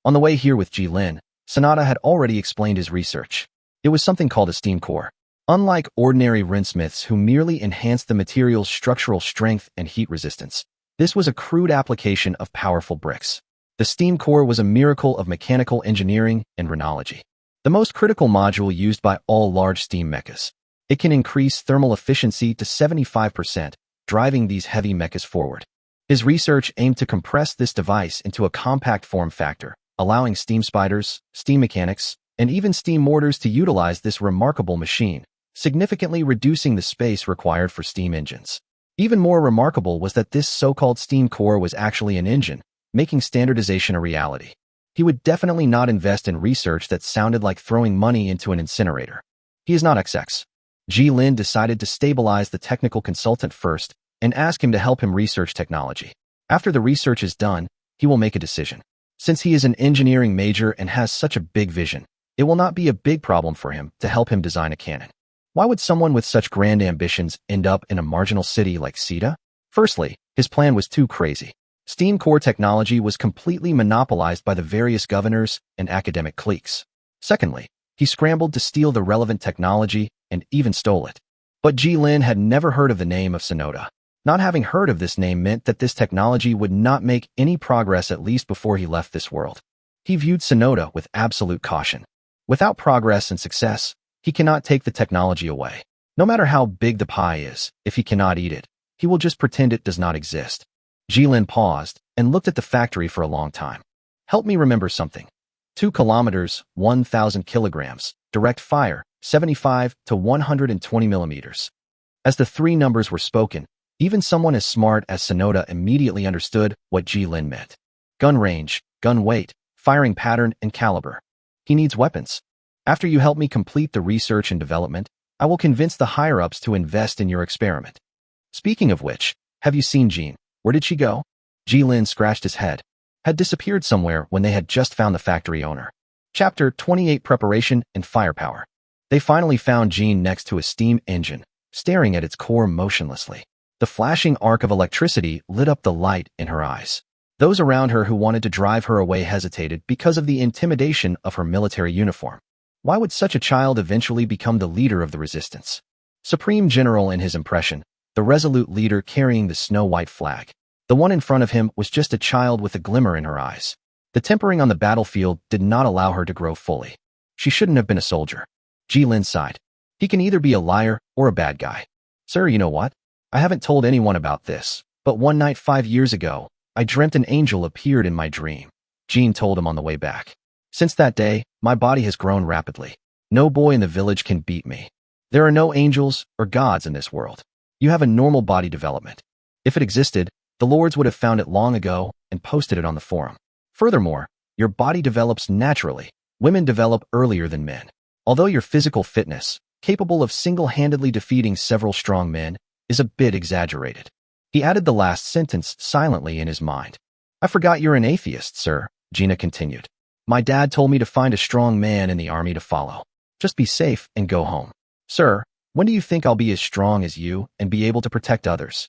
On the way here with Jilin, Sonoda had already explained his research. It was something called a steam core. Unlike ordinary runesmiths who merely enhanced the material's structural strength and heat resistance, this was a crude application of powerful bricks. The steam core was a miracle of mechanical engineering and rhenology, the most critical module used by all large steam mechas. It can increase thermal efficiency to 75%, driving these heavy mechas forward. His research aimed to compress this device into a compact form factor, allowing steam spiders, steam mechanics, and even steam mortars to utilize this remarkable machine, significantly reducing the space required for steam engines. Even more remarkable was that this so-called steam core was actually an engine, making standardization a reality. He would definitely not invest in research that sounded like throwing money into an incinerator. He is not XX. Jilin decided to stabilize the technical consultant first and ask him to help him research technology. After the research is done, he will make a decision. Since he is an engineering major and has such a big vision, it will not be a big problem for him to help him design a cannon. Why would someone with such grand ambitions end up in a marginal city like Sita? Firstly, his plan was too crazy. Steam core technology was completely monopolized by the various governors and academic cliques. Secondly, he scrambled to steal the relevant technology and even stole it. But Jilin had never heard of the name of Sonoda. Not having heard of this name meant that this technology would not make any progress at least before he left this world. He viewed Sonoda with absolute caution. Without progress and success, he cannot take the technology away. No matter how big the pie is, if he cannot eat it, he will just pretend it does not exist. Jilin paused and looked at the factory for a long time. Help me remember something. 2 kilometers, 1,000 kilograms, direct fire, 75 to 120 millimeters. As the 3 numbers were spoken, even someone as smart as Sonoda immediately understood what Jilin meant. Gun range, gun weight, firing pattern, and caliber. He needs weapons. After you help me complete the research and development, I will convince the higher-ups to invest in your experiment. Speaking of which, have you seen Jean? Where did she go? Jilin scratched his head. Had disappeared somewhere when they had just found the factory owner. Chapter 28 Preparation and Firepower. They finally found Jean next to a steam engine, staring at its core motionlessly. The flashing arc of electricity lit up the light in her eyes. Those around her who wanted to drive her away hesitated because of the intimidation of her military uniform. Why would such a child eventually become the leader of the resistance? Supreme General in his impression, the resolute leader carrying the snow-white flag. The one in front of him was just a child with a glimmer in her eyes. The tempering on the battlefield did not allow her to grow fully. She shouldn't have been a soldier. Jilin sighed. He can either be a liar or a bad guy. Sir, you know what? I haven't told anyone about this, but one night 5 years ago, I dreamt an angel appeared in my dream. Jean told him on the way back. Since that day, my body has grown rapidly. No boy in the village can beat me. There are no angels or gods in this world. You have a normal body development. If it existed, the lords would have found it long ago and posted it on the forum. Furthermore, your body develops naturally. Women develop earlier than men. Although your physical fitness, capable of single-handedly defeating several strong men, is a bit exaggerated. He added the last sentence silently in his mind. I forgot you're an atheist, sir, Gina continued. My dad told me to find a strong man in the army to follow. Just be safe and go home. Sir, when do you think I'll be as strong as you and be able to protect others?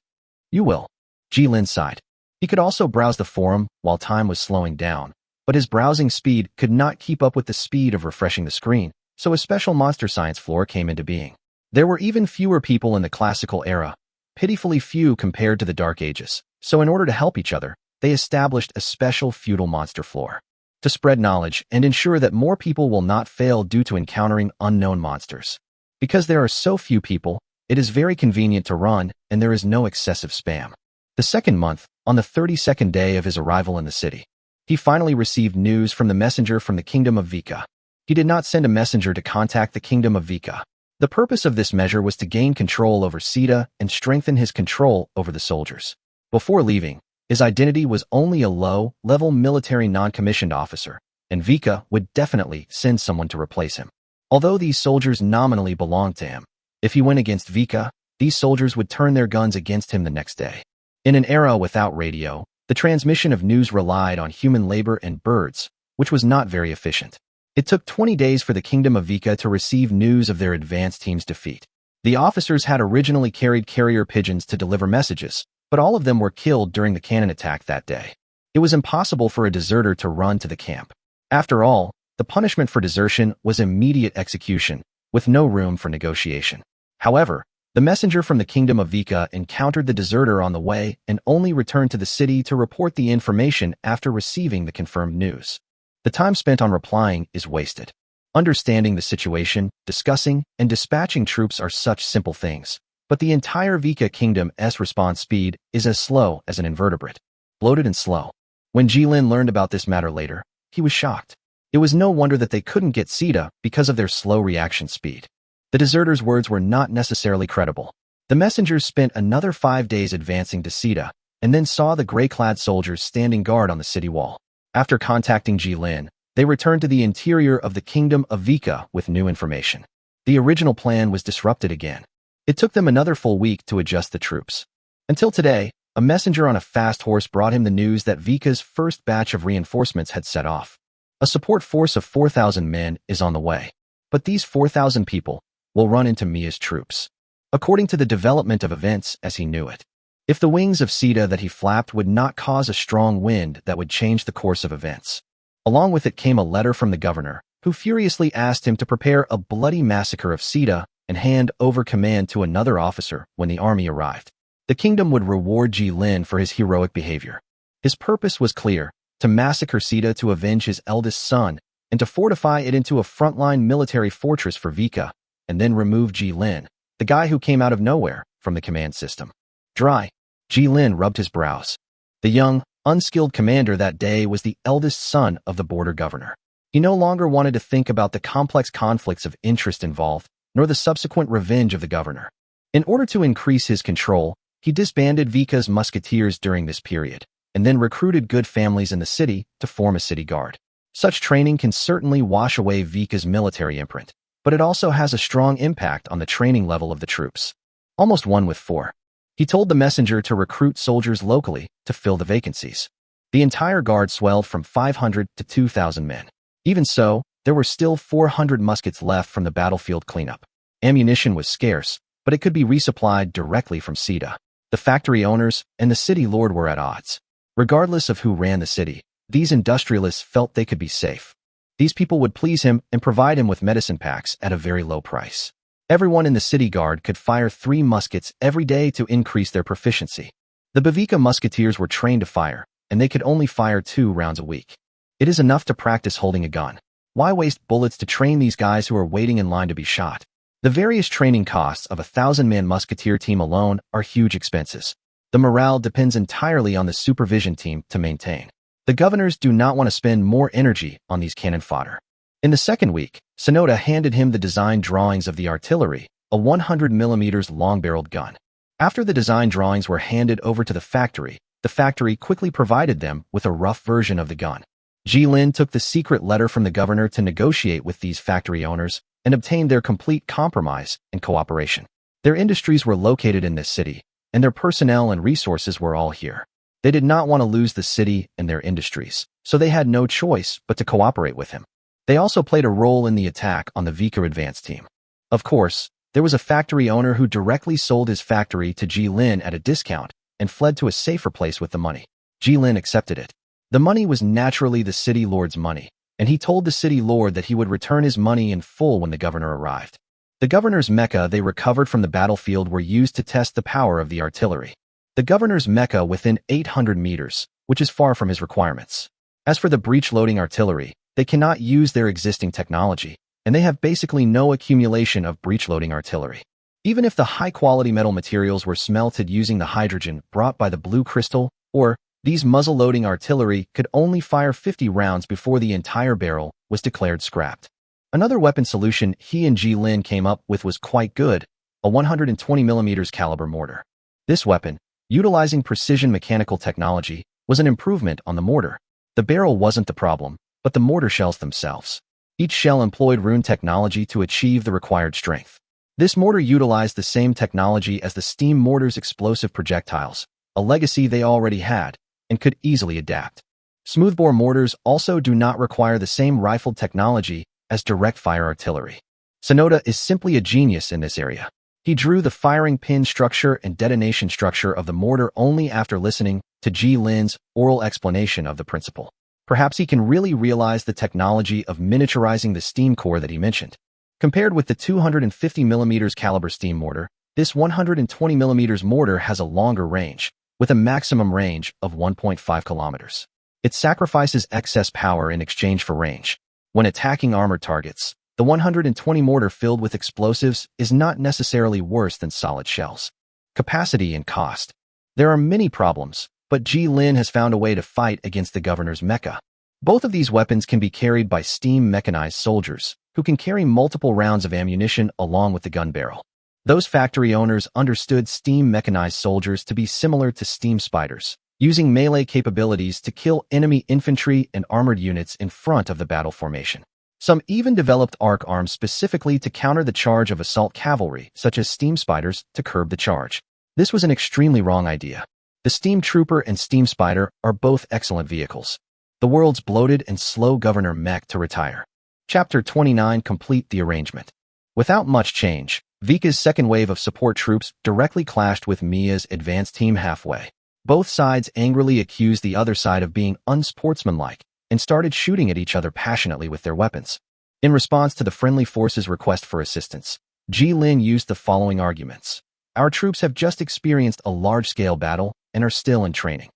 You will. Jilin sighed. He could also browse the forum while time was slowing down, but his browsing speed could not keep up with the speed of refreshing the screen, so a special monster science floor came into being. There were even fewer people in the classical era, pitifully few compared to the Dark Ages, so in order to help each other, they established a special feudal monster floor. To spread knowledge and ensure that more people will not fail due to encountering unknown monsters. Because there are so few people, it is very convenient to run and there is no excessive spam. The second month, on the 32nd day of his arrival in the city, he finally received news from the messenger from the Kingdom of Vika. He did not send a messenger to contact the Kingdom of Vika. The purpose of this measure was to gain control over Sita and strengthen his control over the soldiers. Before leaving, his identity was only a low-level military non-commissioned officer, and Vika would definitely send someone to replace him. Although these soldiers nominally belonged to him, if he went against Vika, these soldiers would turn their guns against him the next day. In an era without radio, the transmission of news relied on human labor and birds, which was not very efficient. It took 20 days for the Kingdom of Vika to receive news of their advance team's defeat. The officers had originally carried carrier pigeons to deliver messages, but all of them were killed during the cannon attack that day. It was impossible for a deserter to run to the camp. After all, the punishment for desertion was immediate execution, with no room for negotiation. However, the messenger from the Kingdom of Vika encountered the deserter on the way and only returned to the city to report the information after receiving the confirmed news. The time spent on replying is wasted. Understanding the situation, discussing, and dispatching troops are such simple things, but the entire Vika Kingdom's response speed is as slow as an invertebrate. Bloated and slow. When Jilin learned about this matter later, he was shocked. It was no wonder that they couldn't get Sita because of their slow reaction speed. The deserters' words were not necessarily credible. The messengers spent another 5 days advancing to Sita, and then saw the gray-clad soldiers standing guard on the city wall. After contacting Jilin, they returned to the interior of the Kingdom of Vika with new information. The original plan was disrupted again. It took them another full week to adjust the troops. Until today, a messenger on a fast horse brought him the news that Vika's first batch of reinforcements had set off. A support force of 4,000 men is on the way. But these 4,000 people will run into Mia's troops. According to the development of events as he knew it. if the wings of Sita that he flapped would not cause a strong wind that would change the course of events. Along with it came a letter from the governor, who furiously asked him to prepare a bloody massacre of Sita and hand over command to another officer when the army arrived. The kingdom would reward Jilin for his heroic behavior. His purpose was clear: to massacre Sita to avenge his eldest son, and to fortify it into a frontline military fortress for Vika, and then remove Jilin, the guy who came out of nowhere, from the command system. Dry. Jilin rubbed his brows. The young, unskilled commander that day was the eldest son of the border governor. He no longer wanted to think about the complex conflicts of interest involved, nor the subsequent revenge of the governor. In order to increase his control, he disbanded Vika's musketeers during this period, and then recruited good families in the city to form a city guard. Such training can certainly wash away Vika's military imprint, but it also has a strong impact on the training level of the troops. Almost 1-4. He told the messenger to recruit soldiers locally to fill the vacancies. The entire guard swelled from 500 to 2,000 men. Even so, there were still 400 muskets left from the battlefield cleanup. Ammunition was scarce, but it could be resupplied directly from Sita. The factory owners and the city lord were at odds. Regardless of who ran the city, these industrialists felt they could be safe. These people would please him and provide him with medicine packs at a very low price. Everyone in the city guard could fire 3 muskets every day to increase their proficiency. The Bavika musketeers were trained to fire, and they could only fire 2 rounds a week. It is enough to practice holding a gun. Why waste bullets to train these guys who are waiting in line to be shot? The various training costs of a 1,000-man musketeer team alone are huge expenses. The morale depends entirely on the supervision team to maintain. The governors do not want to spend more energy on these cannon fodder. In the second week, Sonoda handed him the design drawings of the artillery, a 100mm long-barreled gun. After the design drawings were handed over to the factory quickly provided them with a rough version of the gun. Jilin took the secret letter from the governor to negotiate with these factory owners and obtained their complete compromise and cooperation. Their industries were located in this city, and their personnel and resources were all here. They did not want to lose the city and their industries, so they had no choice but to cooperate with him. They also played a role in the attack on the Vika advance team. Of course, there was a factory owner who directly sold his factory to Jilin at a discount and fled to a safer place with the money. Jilin accepted it. The money was naturally the city lord's money, and he told the city lord that he would return his money in full when the governor arrived. The governor's mecha they recovered from the battlefield were used to test the power of the artillery. The governor's mecha within 800 meters, which is far from his requirements. As for the breech-loading artillery, they cannot use their existing technology, and they have basically no accumulation of breech-loading artillery. Even if the high-quality metal materials were smelted using the hydrogen brought by the blue crystal, or these muzzle-loading artillery could only fire 50 rounds before the entire barrel was declared scrapped. Another weapon solution he and Jilin came up with was quite good, a 120mm caliber mortar. This weapon, utilizing precision mechanical technology, was an improvement on the mortar. The barrel wasn't the problem, but the mortar shells themselves. Each shell employed rune technology to achieve the required strength. This mortar utilized the same technology as the steam mortar's explosive projectiles, a legacy they already had, and could easily adapt. Smoothbore mortars also do not require the same rifled technology as direct-fire artillery. Sonoda is simply a genius in this area. He drew the firing pin structure and detonation structure of the mortar only after listening to Jilin's oral explanation of the principle. Perhaps he can really realize the technology of miniaturizing the steam core that he mentioned. Compared with the 250mm caliber steam mortar, this 120mm mortar has a longer range, with a maximum range of 1.5 kilometers. It sacrifices excess power in exchange for range. When attacking armored targets, the 120 mortar filled with explosives is not necessarily worse than solid shells. Capacity and cost. There are many problems, but Jilin has found a way to fight against the governor's mecha. Both of these weapons can be carried by steam mechanized soldiers, who can carry multiple rounds of ammunition along with the gun barrel. Those factory owners understood steam mechanized soldiers to be similar to steam spiders, using melee capabilities to kill enemy infantry and armored units in front of the battle formation. Some even developed arc arms specifically to counter the charge of assault cavalry, such as steam spiders, to curb the charge. This was an extremely wrong idea. The steam trooper and steam spider are both excellent vehicles. The world's bloated and slow governor mech to retire. Chapter 29 Complete the arrangement. Without much change, Vika's second wave of support troops directly clashed with Mia's advance team halfway. Both sides angrily accused the other side of being unsportsmanlike and started shooting at each other passionately with their weapons. In response to the friendly forces' request for assistance, Jilin used the following arguments. Our troops have just experienced a large-scale battle and are still in training.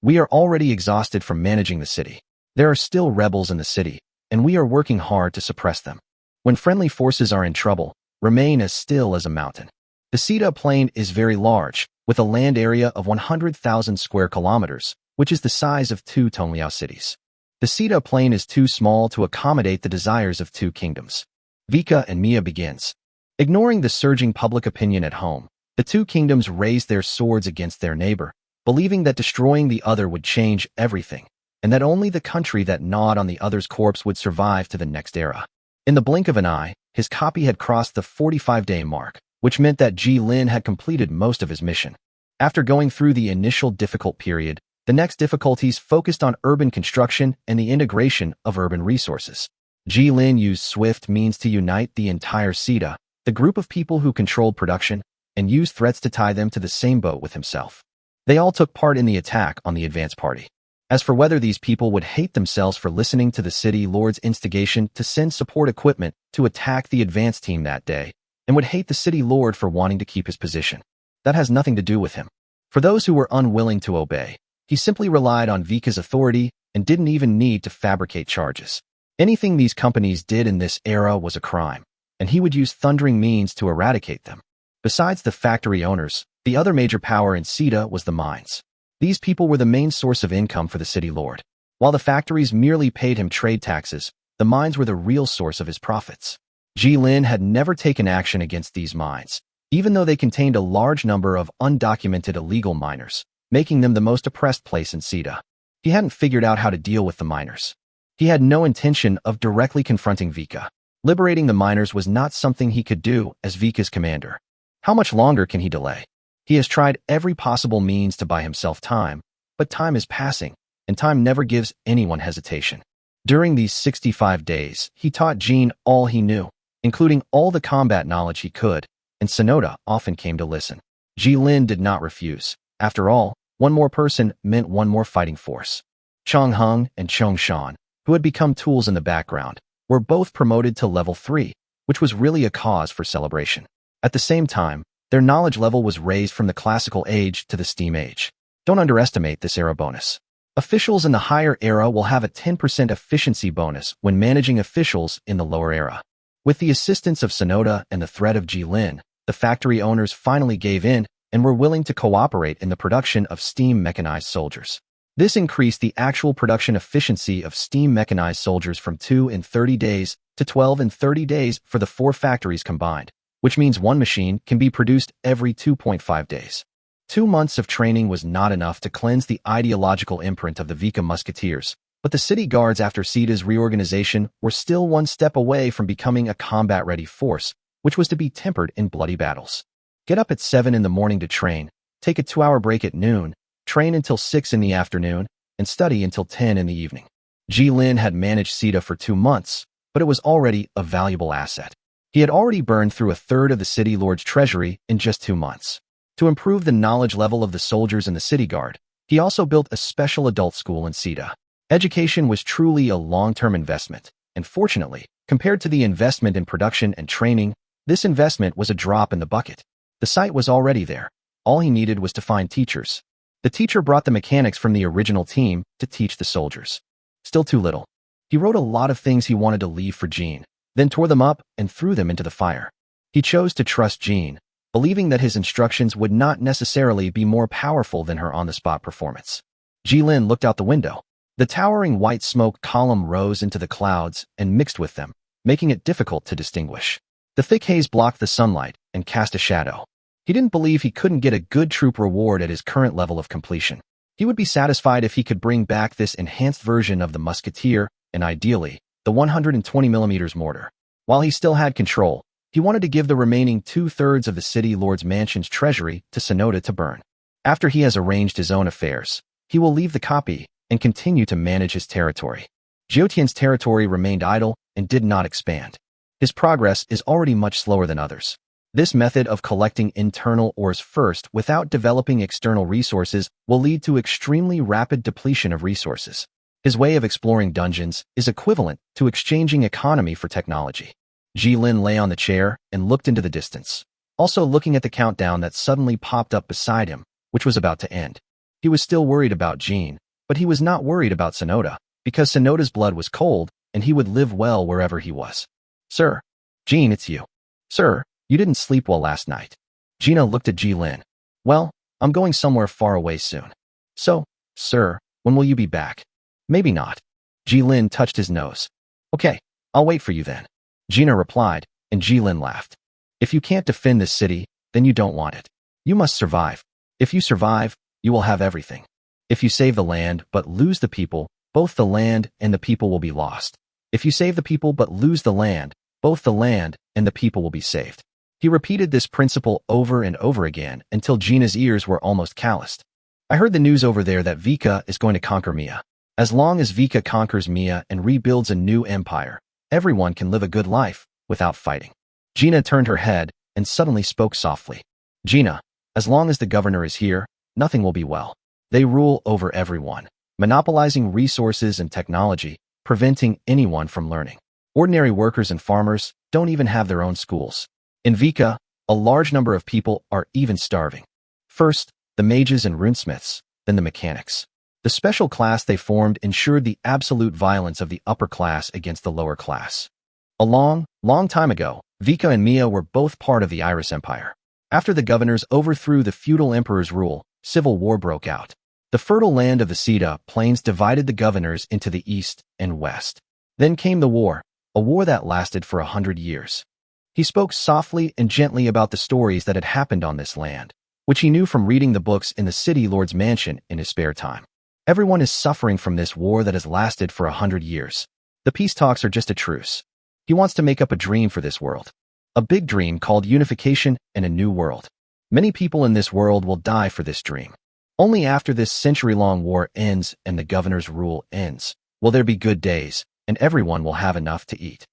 We are already exhausted from managing the city. There are still rebels in the city, and we are working hard to suppress them. When friendly forces are in trouble, remain as still as a mountain. The Sita Plain is very large, with a land area of 100,000 square kilometers, which is the size of 2 Tongliao cities. The Sita Plain is too small to accommodate the desires of 2 kingdoms. Vika and Mia begins. Ignoring the surging public opinion at home, the 2 kingdoms raised their swords against their neighbor, believing that destroying the other would change everything, and that only the country that gnawed on the other's corpse would survive to the next era. In the blink of an eye, his copy had crossed the 45-day mark, which meant that Jilin had completed most of his mission. After going through the initial difficult period, the next difficulties focused on urban construction and the integration of urban resources. Jilin used swift means to unite the entire Sita, the group of people who controlled production, and used threats to tie them to the same boat with himself. They all took part in the attack on the advance party. As for whether these people would hate themselves for listening to the city lord's instigation to send support equipment to attack the advance team that day, and would hate the city lord for wanting to keep his position, that has nothing to do with him. For those who were unwilling to obey, he simply relied on Vika's authority and didn't even need to fabricate charges. Anything these companies did in this era was a crime, and he would use thundering means to eradicate them. Besides the factory owners, the other major power in Sita was the mines. These people were the main source of income for the city lord. While the factories merely paid him trade taxes, the mines were the real source of his profits. Jilin had never taken action against these mines, even though they contained a large number of undocumented illegal miners, making them the most oppressed place in Sita. He hadn't figured out how to deal with the miners. He had no intention of directly confronting Vika. Liberating the miners was not something he could do as Vika's commander. How much longer can he delay? He has tried every possible means to buy himself time, but time is passing, and time never gives anyone hesitation. During these 65 days, he taught Jean all he knew, including all the combat knowledge he could, and Sonoda often came to listen. Jilin did not refuse. After all, one more person meant one more fighting force. Chong Hung and Chong Shan, who had become tools in the background, were both promoted to level 3, which was really a cause for celebration. At the same time, their knowledge level was raised from the classical age to the steam age. Don't underestimate this era bonus. Officials in the higher era will have a 10% efficiency bonus when managing officials in the lower era. With the assistance of Sonoda and the threat of Jilin, the factory owners finally gave in and were willing to cooperate in the production of steam mechanized soldiers. This increased the actual production efficiency of steam mechanized soldiers from 2 in 30 days to 12 in 30 days for the 4 factories combined, which means one machine can be produced every 2.5 days. 2 months of training was not enough to cleanse the ideological imprint of the Vika Musketeers, but the city guards after Sita's reorganization were still one step away from becoming a combat-ready force, which was to be tempered in bloody battles. Get up at 7 in the morning to train, take a 2-hour break at noon, train until 6 in the afternoon, and study until 10 in the evening. Jilin had managed Sita for 2 months, but it was already a valuable asset. He had already burned through a third of the city lord's treasury in just 2 months. To improve the knowledge level of the soldiers in the city guard, he also built a special adult school in Sita. Education was truly a long-term investment, and fortunately, compared to the investment in production and training, this investment was a drop in the bucket. The site was already there. All he needed was to find teachers. The teacher brought the mechanics from the original team to teach the soldiers. Still too little. He wrote a lot of things he wanted to leave for Jean, then tore them up and threw them into the fire. He chose to trust Jean, believing that his instructions would not necessarily be more powerful than her on-the-spot performance. Jilin looked out the window. The towering white smoke column rose into the clouds and mixed with them, making it difficult to distinguish. The thick haze blocked the sunlight and cast a shadow. He didn't believe he couldn't get a good troop reward at his current level of completion. He would be satisfied if he could bring back this enhanced version of the Musketeer and, ideally, the 120mm mortar. While he still had control, he wanted to give the remaining 2/3 of the city lord's mansion's treasury to Sonoda to burn. After he has arranged his own affairs, he will leave the copy and continue to manage his territory. Jiotian's territory remained idle and did not expand. His progress is already much slower than others. This method of collecting internal ores first without developing external resources will lead to extremely rapid depletion of resources. His way of exploring dungeons is equivalent to exchanging economy for technology. Jilin lay on the chair and looked into the distance, also looking at the countdown that suddenly popped up beside him, which was about to end. He was still worried about Jean, but he was not worried about Sonoda, because Sonoda's blood was cold and he would live well wherever he was. Sir. Jean, it's you. Sir, you didn't sleep well last night. Gina looked at Jilin. Well, I'm going somewhere far away soon. So, sir, when will you be back? Maybe not. Jilin touched his nose. Okay, I'll wait for you then. Gina replied, and Jilin laughed. If you can't defend this city, then you don't want it. You must survive. If you survive, you will have everything. If you save the land but lose the people, both the land and the people will be lost. If you save the people but lose the land, both the land and the people will be saved. He repeated this principle over and over again until Gina's ears were almost calloused. I heard the news over there that Vika is going to conquer Mia. As long as Vika conquers Mia and rebuilds a new empire, everyone can live a good life without fighting. Gina turned her head and suddenly spoke softly. Gina, as long as the governor is here, nothing will be well. They rule over everyone, monopolizing resources and technology, preventing anyone from learning. Ordinary workers and farmers don't even have their own schools. In Vika, a large number of people are even starving. First, the mages and runesmiths, then the mechanics. The special class they formed ensured the absolute violence of the upper class against the lower class. A long time ago, Vika and Mia were both part of the Iris Empire. After the governors overthrew the feudal emperor's rule, civil war broke out. The fertile land of the Sita plains divided the governors into the east and west. Then came the war, a war that lasted for 100 years. He spoke softly and gently about the stories that had happened on this land, which he knew from reading the books in the city lord's mansion in his spare time. Everyone is suffering from this war that has lasted for 100 years. The peace talks are just a truce. He wants to make up a dream for this world. A big dream called unification and a new world. Many people in this world will die for this dream. Only after this century-long war ends and the governor's rule ends will there be good days, and everyone will have enough to eat.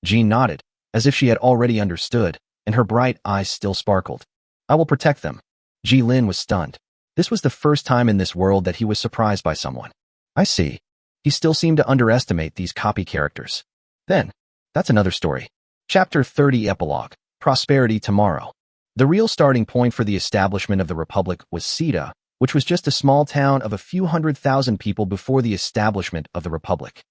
Jean nodded, as if she had already understood, and her bright eyes still sparkled. I will protect them. Jilin was stunned. This was the first time in this world that he was surprised by someone. I see. He still seemed to underestimate these copy characters. Then, that's another story. Chapter 30 Epilogue. Prosperity Tomorrow. The real starting point for the establishment of the Republic was Sita, which was just a small town of a few 100,000 people before the establishment of the Republic.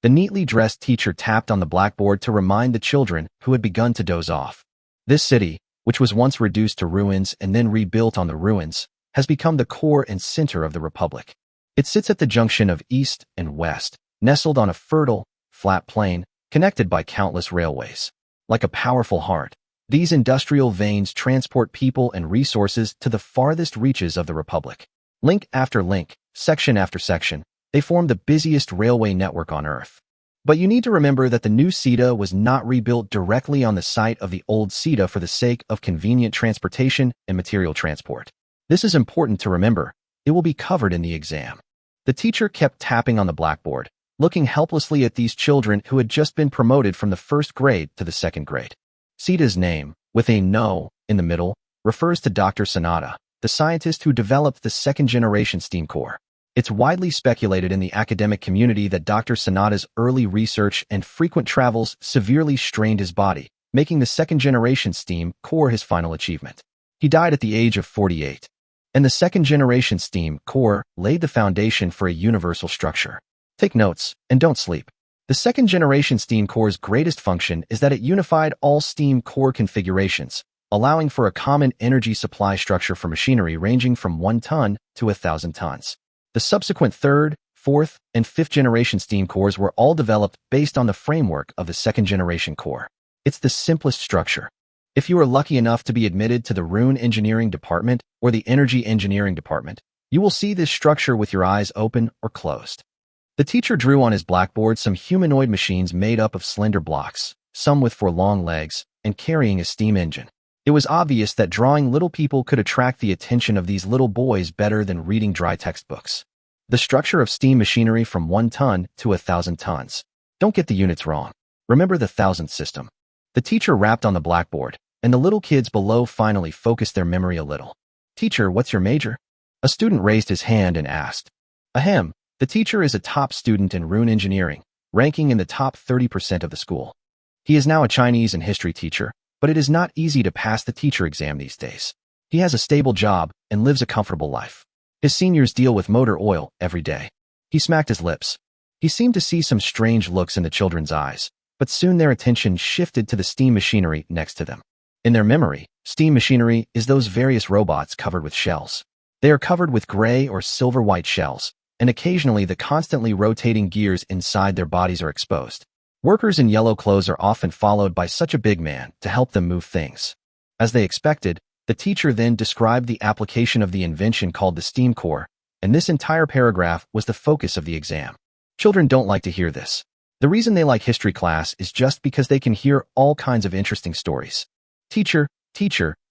The neatly dressed teacher tapped on the blackboard to remind the children who had begun to doze off. This city, which was once reduced to ruins and then rebuilt on the ruins, has become the core and center of the Republic. It sits at the junction of east and west, nestled on a fertile, flat plain, connected by countless railways. Like a powerful heart, these industrial veins transport people and resources to the farthest reaches of the Republic. Link after link, section after section, they form the busiest railway network on Earth. But you need to remember that the new Sita was not rebuilt directly on the site of the old Sita for the sake of convenient transportation and material transport. This is important to remember. It will be covered in the exam. The teacher kept tapping on the blackboard, looking helplessly at these children who had just been promoted from the first grade to the second grade. Sita's name, with a no in the middle, refers to Dr. Sanada, the scientist who developed the second-generation steam core. It's widely speculated in the academic community that Dr. Sanada's early research and frequent travels severely strained his body, making the second-generation steam core his final achievement. He died at the age of 48. And the second-generation steam core laid the foundation for a universal structure. Take notes, and don't sleep. The second-generation steam core's greatest function is that it unified all steam core configurations, allowing for a common energy supply structure for machinery ranging from 1 ton to 1,000 tons. The subsequent third, fourth, and fifth-generation steam cores were all developed based on the framework of the second-generation core. It's the simplest structure. If you are lucky enough to be admitted to the Rune Engineering Department or the Energy Engineering Department, you will see this structure with your eyes open or closed. The teacher drew on his blackboard some humanoid machines made up of slender blocks, some with 4 long legs, and carrying a steam engine. It was obvious that drawing little people could attract the attention of these little boys better than reading dry textbooks. The structure of steam machinery from 1 ton to 1,000 tons. Don't get the units wrong. Remember the thousandth system. The teacher rapped on the blackboard, and the little kids below finally focused their memory a little. "Teacher, what's your major?" A student raised his hand and asked. Ahem, the teacher is a top student in rune engineering, ranking in the top 30% of the school. He is now a Chinese and history teacher, but it is not easy to pass the teacher exam these days. He has a stable job and lives a comfortable life. His seniors deal with motor oil every day. He smacked his lips. He seemed to see some strange looks in the children's eyes, but soon their attention shifted to the steam machinery next to them. In their memory, steam machinery is those various robots covered with shells. They are covered with gray or silver-white shells, and occasionally the constantly rotating gears inside their bodies are exposed. Workers in yellow clothes are often followed by such a big man to help them move things. As they expected, the teacher then described the application of the invention called the steam core, and this entire paragraph was the focus of the exam. Children don't like to hear this. The reason they like history class is just because they can hear all kinds of interesting stories. Teacher,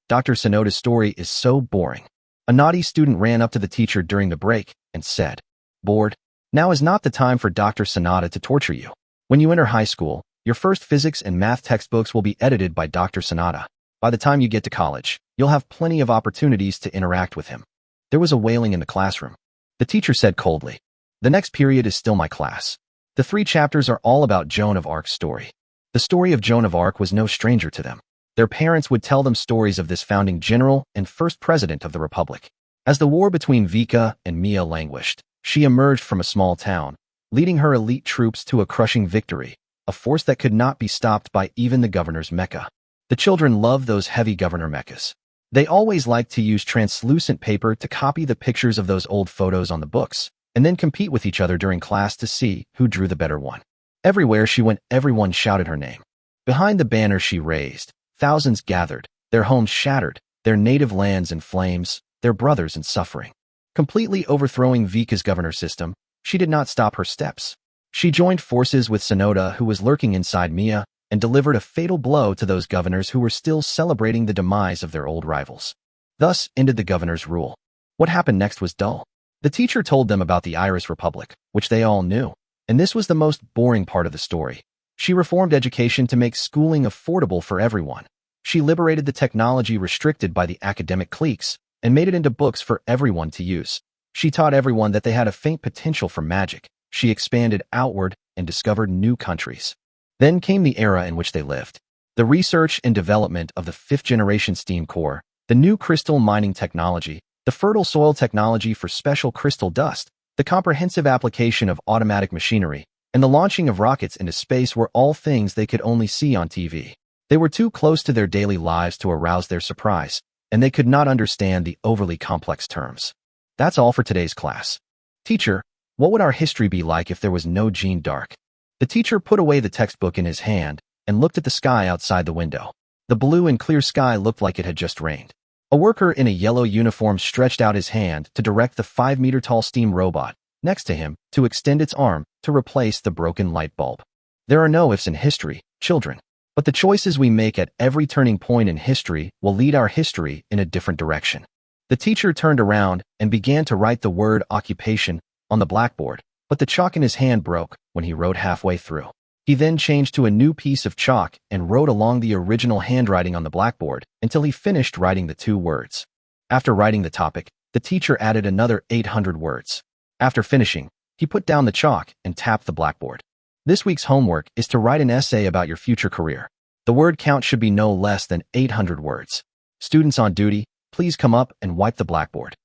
Dr. Sonoda's story is so boring. A naughty student ran up to the teacher during the break and said, "Bored? Now is not the time for Dr. Sonoda to torture you. When you enter high school, your first physics and math textbooks will be edited by Dr. Sonoda. By the time you get to college, you'll have plenty of opportunities to interact with him." There was a wailing in the classroom. The teacher said coldly, "The next period is still my class. The 3 chapters are all about Joan of Arc's story." The story of Joan of Arc was no stranger to them. Their parents would tell them stories of this founding general and first president of the Republic. As the war between Vika and Mia languished, she emerged from a small town, leading her elite troops to a crushing victory, a force that could not be stopped by even the governor's mecha. The children loved those heavy governor mechas. They always liked to use translucent paper to copy the pictures of those old photos on the books, and then compete with each other during class to see who drew the better one. Everywhere she went, everyone shouted her name. Behind the banner she raised, thousands gathered, their homes shattered, their native lands in flames, their brothers in suffering. Completely overthrowing Vika's governor system, she did not stop her steps. She joined forces with Sonoda, who was lurking inside Mia, and delivered a fatal blow to those governors who were still celebrating the demise of their old rivals. Thus ended the governor's rule. What happened next was dull. The teacher told them about the Irish Republic, which they all knew, and this was the most boring part of the story. She reformed education to make schooling affordable for everyone. She liberated the technology restricted by the academic cliques and made it into books for everyone to use. She taught everyone that they had a faint potential for magic. She expanded outward and discovered new countries. Then came the era in which they lived. The research and development of the 5th-generation steam core, the new crystal mining technology, the fertile soil technology for special crystal dust, the comprehensive application of automatic machinery, and the launching of rockets into space were all things they could only see on TV. They were too close to their daily lives to arouse their surprise, and they could not understand the overly complex terms. That's all for today's class. Teacher, what would our history be like if there was no Jeanne d'Arc? The teacher put away the textbook in his hand and looked at the sky outside the window. The blue and clear sky looked like it had just rained. A worker in a yellow uniform stretched out his hand to direct the 5-meter-tall steam robot next to him to extend its arm to replace the broken light bulb. There are no ifs in history, children. But the choices we make at every turning point in history will lead our history in a different direction. The teacher turned around and began to write the word occupation on the blackboard, but the chalk in his hand broke when he wrote halfway through. He then changed to a new piece of chalk and wrote along the original handwriting on the blackboard until he finished writing the 2 words. After writing the topic, the teacher added another 800 words. After finishing, he put down the chalk and tapped the blackboard. This week's homework is to write an essay about your future career. The word count should be no less than 800 words. Students on duty, please come up and wipe the blackboard.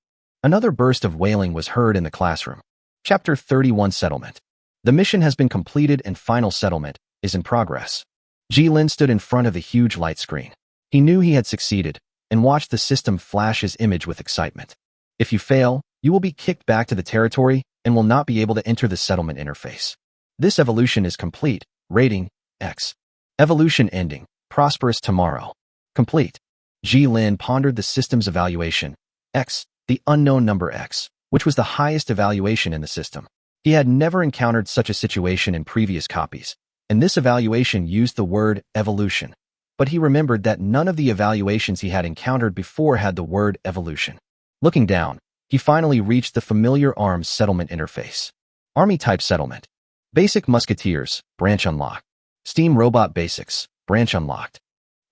Another burst of wailing was heard in the classroom. Chapter 31 Settlement. The mission has been completed and final settlement is in progress. Jilin stood in front of the huge light screen. He knew he had succeeded and watched the system flash his image with excitement. If you fail, you will be kicked back to the territory and will not be able to enter the settlement interface. This evolution is complete. Rating, X. Evolution ending. Prosperous tomorrow. Complete. Jilin pondered the system's evaluation, X, the unknown number X, which was the highest evaluation in the system. He had never encountered such a situation in previous copies, and this evaluation used the word evolution. But he remembered that none of the evaluations he had encountered before had the word evolution. Looking down, he finally reached the familiar arms settlement interface. Army-type settlement. Basic Musketeers, branch unlocked. Steam Robot Basics, branch unlocked.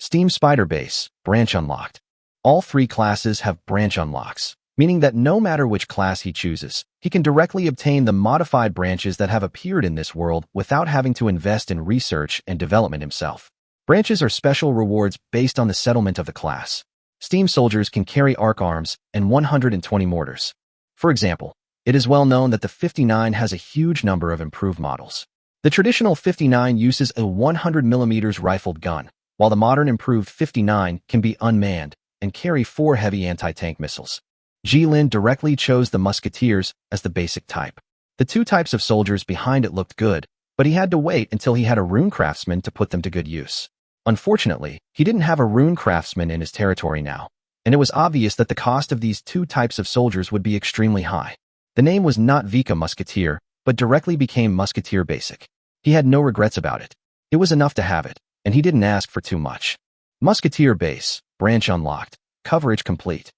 Steam Spider Base, branch unlocked. All 3 classes have branch unlocks, meaning that no matter which class he chooses, he can directly obtain the modified branches that have appeared in this world without having to invest in research and development himself. Branches are special rewards based on the settlement of the class. Steam soldiers can carry arc arms and 120 mortars. For example, it is well known that the 59 has a huge number of improved models. The traditional 59 uses a 100mm rifled gun, while the modern improved 59 can be unmanned and carry 4 heavy anti-tank missiles. Jilin directly chose the musketeers as the basic type. The 2 types of soldiers behind it looked good, but he had to wait until he had a rune craftsman to put them to good use. Unfortunately, he didn't have a rune craftsman in his territory now, and it was obvious that the cost of these 2 types of soldiers would be extremely high. The name was not Vika Musketeer, but directly became Musketeer Basic. He had no regrets about it. It was enough to have it, and he didn't ask for too much. Musketeer Base, branch unlocked, coverage complete.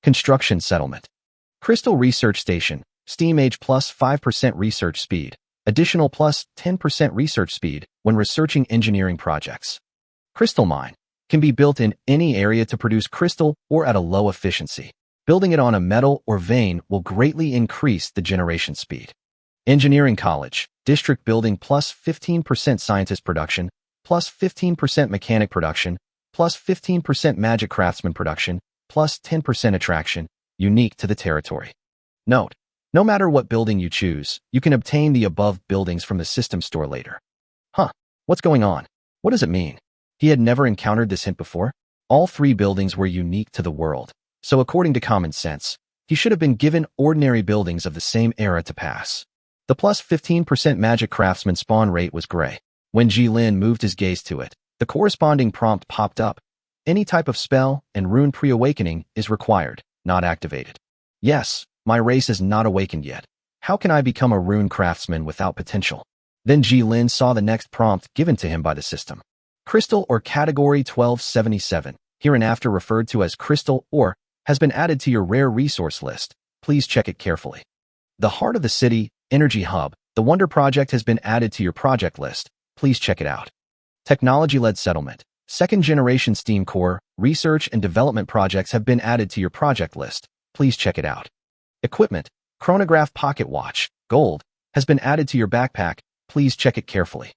Construction settlement. Crystal Research Station, Steam Age plus 5% research speed, additional plus 10% research speed when researching engineering projects. Crystal Mine can be built in any area to produce crystal or at a low efficiency. Building it on a metal or vein will greatly increase the generation speed. Engineering College, District Building plus 15% Scientist Production, plus 15% Mechanic Production, plus 15% Magic Craftsman Production, plus 10% Attraction, unique to the territory. Note: no matter what building you choose, you can obtain the above buildings from the system store later. Huh, what's going on? What does it mean? He had never encountered this hint before. All 3 buildings were unique to the world, so according to common sense, he should have been given ordinary buildings of the same era to pass. The plus 15% Magic Craftsman spawn rate was gray. When Jilin moved his gaze to it, the corresponding prompt popped up. Any type of spell and rune pre-awakening is required, not activated. Yes, my race is not awakened yet. How can I become a rune craftsman without potential? Then Jilin saw the next prompt given to him by the system. Crystal or Category 1277, hereinafter referred to as Crystal or, has been added to your rare resource list. Please check it carefully. The Heart of the City, Energy Hub, the Wonder Project has been added to your project list. Please check it out. Technology-led settlement. 2nd generation Steam Core, research and development projects have been added to your project list. Please check it out. Equipment. Chronograph Pocket Watch, Gold, has been added to your backpack. Please check it carefully.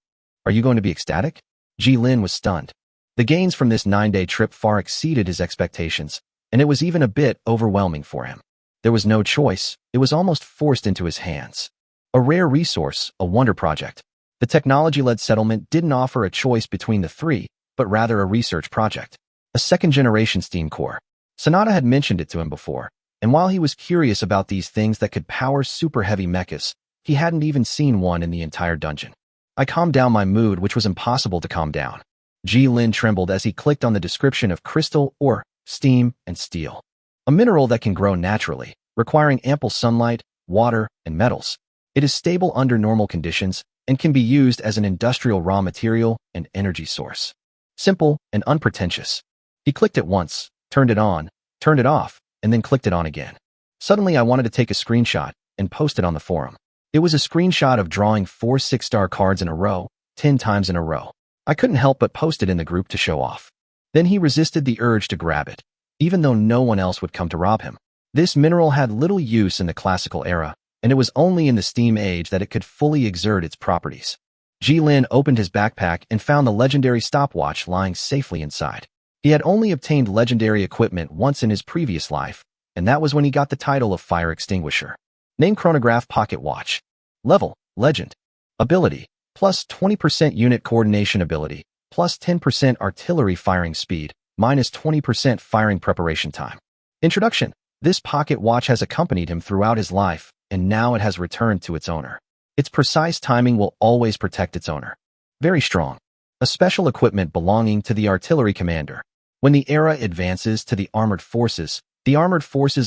Are you going to be ecstatic? Jilin was stunned. The gains from this 9-day trip far exceeded his expectations, and it was even a bit overwhelming for him. There was no choice. It was almost forced into his hands. A rare resource, a wonder project. The technology-led settlement didn't offer a choice between the 3, but rather a research project. A 2nd generation Steam Core. Sonata had mentioned it to him before, and while he was curious about these things that could power super heavy mechas, he hadn't even seen one in the entire dungeon. I calmed down my mood, which was impossible to calm down. Jilin trembled as he clicked on the description of crystal or steam and steel. A mineral that can grow naturally, requiring ample sunlight, water, and metals. It is stable under normal conditions and can be used as an industrial raw material and energy source. Simple and unpretentious. He clicked it once, turned it on, turned it off, and then clicked it on again. Suddenly I wanted to take a screenshot and post it on the forum. It was a screenshot of drawing 4 6-star cards in a row, 10 times in a row. I couldn't help but post it in the group to show off. Then he resisted the urge to grab it, even though no one else would come to rob him. This mineral had little use in the classical era, and it was only in the Steam Age that it could fully exert its properties. Jilin opened his backpack and found the legendary stopwatch lying safely inside. He had only obtained legendary equipment once in his previous life, and that was when he got the title of Fire Extinguisher. Name: Chronograph Pocket Watch. Level: Legend. Ability: plus 20% unit coordination ability, plus 10% artillery firing speed, minus 20% firing preparation time. Introduction: this pocket watch has accompanied him throughout his life, and now it has returned to its owner. Its precise timing will always protect its owner. Very strong. A special equipment belonging to the artillery commander. When the era advances to the armored forces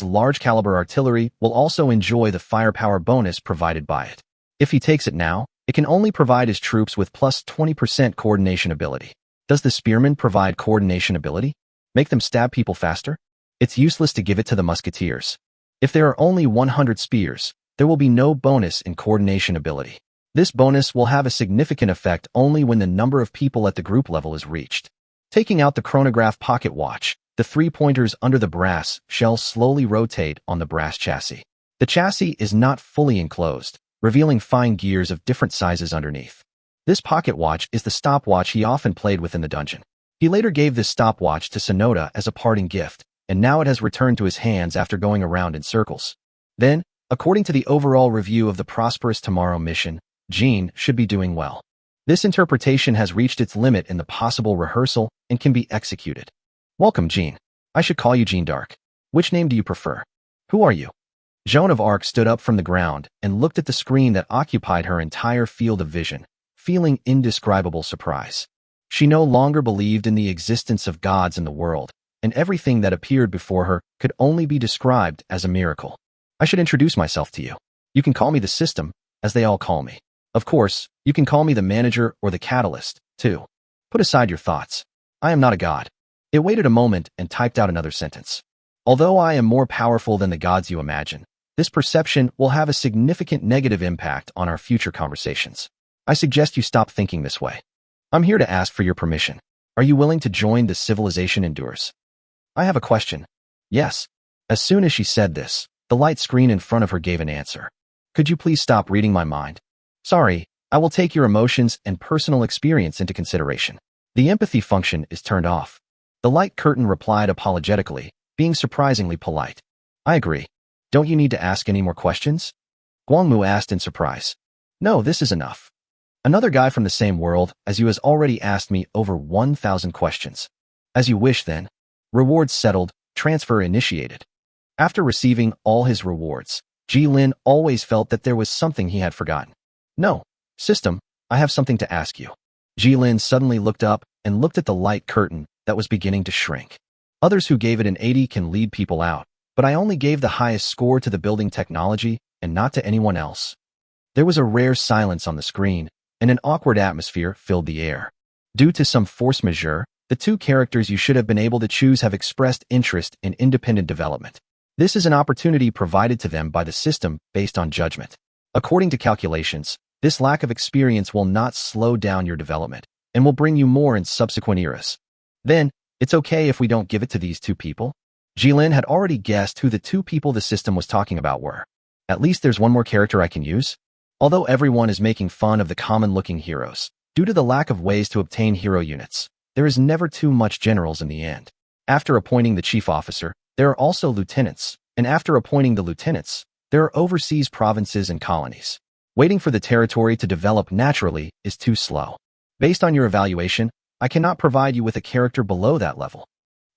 large caliber artillery will also enjoy the firepower bonus provided by it. If he takes it now, it can only provide his troops with plus 20% coordination ability. Does the spearman provide coordination ability? Make them stab people faster? It's useless to give it to the musketeers. If there are only 100 spears, there will be no bonus in coordination ability. This bonus will have a significant effect only when the number of people at the group level is reached. Taking out the chronograph pocket watch, the 3 pointers under the brass shell slowly rotate on the brass chassis. The chassis is not fully enclosed, revealing fine gears of different sizes underneath. This pocket watch is the stopwatch he often played with in the dungeon. He later gave this stopwatch to Sonoda as a parting gift, and now it has returned to his hands after going around in circles. Then, according to the overall review of the Prosperous Tomorrow mission, Jean should be doing well. This interpretation has reached its limit in the possible rehearsal and can be executed. Welcome, Jean. I should call you Jean d'Arc. Which name do you prefer? Who are you? Joan of Arc stood up from the ground and looked at the screen that occupied her entire field of vision, feeling indescribable surprise. She no longer believed in the existence of gods in the world, and everything that appeared before her could only be described as a miracle. I should introduce myself to you. You can call me the System, as they all call me. Of course, you can call me the Manager or the Catalyst, too. Put aside your thoughts. I am not a god. It waited a moment and typed out another sentence. Although I am more powerful than the gods you imagine, this perception will have a significant negative impact on our future conversations. I suggest you stop thinking this way. I'm here to ask for your permission. Are you willing to join the civilization endures? I have a question. Yes. As soon as she said this, the light screen in front of her gave an answer. Could you please stop reading my mind? Sorry, I will take your emotions and personal experience into consideration. The empathy function is turned off. The light curtain replied apologetically, being surprisingly polite. I agree. Don't you need to ask any more questions? Guangmu asked in surprise. No, this is enough. Another guy from the same world as you has already asked me over 1,000 questions. As you wish then. Rewards settled, transfer initiated. After receiving all his rewards, Ji-Lin always felt that there was something he had forgotten. No, System, I have something to ask you. Ji-Lin suddenly looked up and looked at the light curtain that was beginning to shrink. Others who gave it an 80 can lead people out, but I only gave the highest score to the building technology and not to anyone else. There was a rare silence on the screen, and an awkward atmosphere filled the air. Due to some force majeure, the 2 characters you should have been able to choose have expressed interest in independent development. This is an opportunity provided to them by the system based on judgment. According to calculations, this lack of experience will not slow down your development and will bring you more in subsequent eras. Then, it's okay if we don't give it to these 2 people? Ji-Lin had already guessed who the 2 people the system was talking about were. At least there's one more character I can use. Although everyone is making fun of the common-looking heroes, due to the lack of ways to obtain hero units, there is never too much generals in the end. After appointing the chief officer, there are also lieutenants, and after appointing the lieutenants, there are overseas provinces and colonies. Waiting for the territory to develop naturally is too slow. Based on your evaluation, I cannot provide you with a character below that level.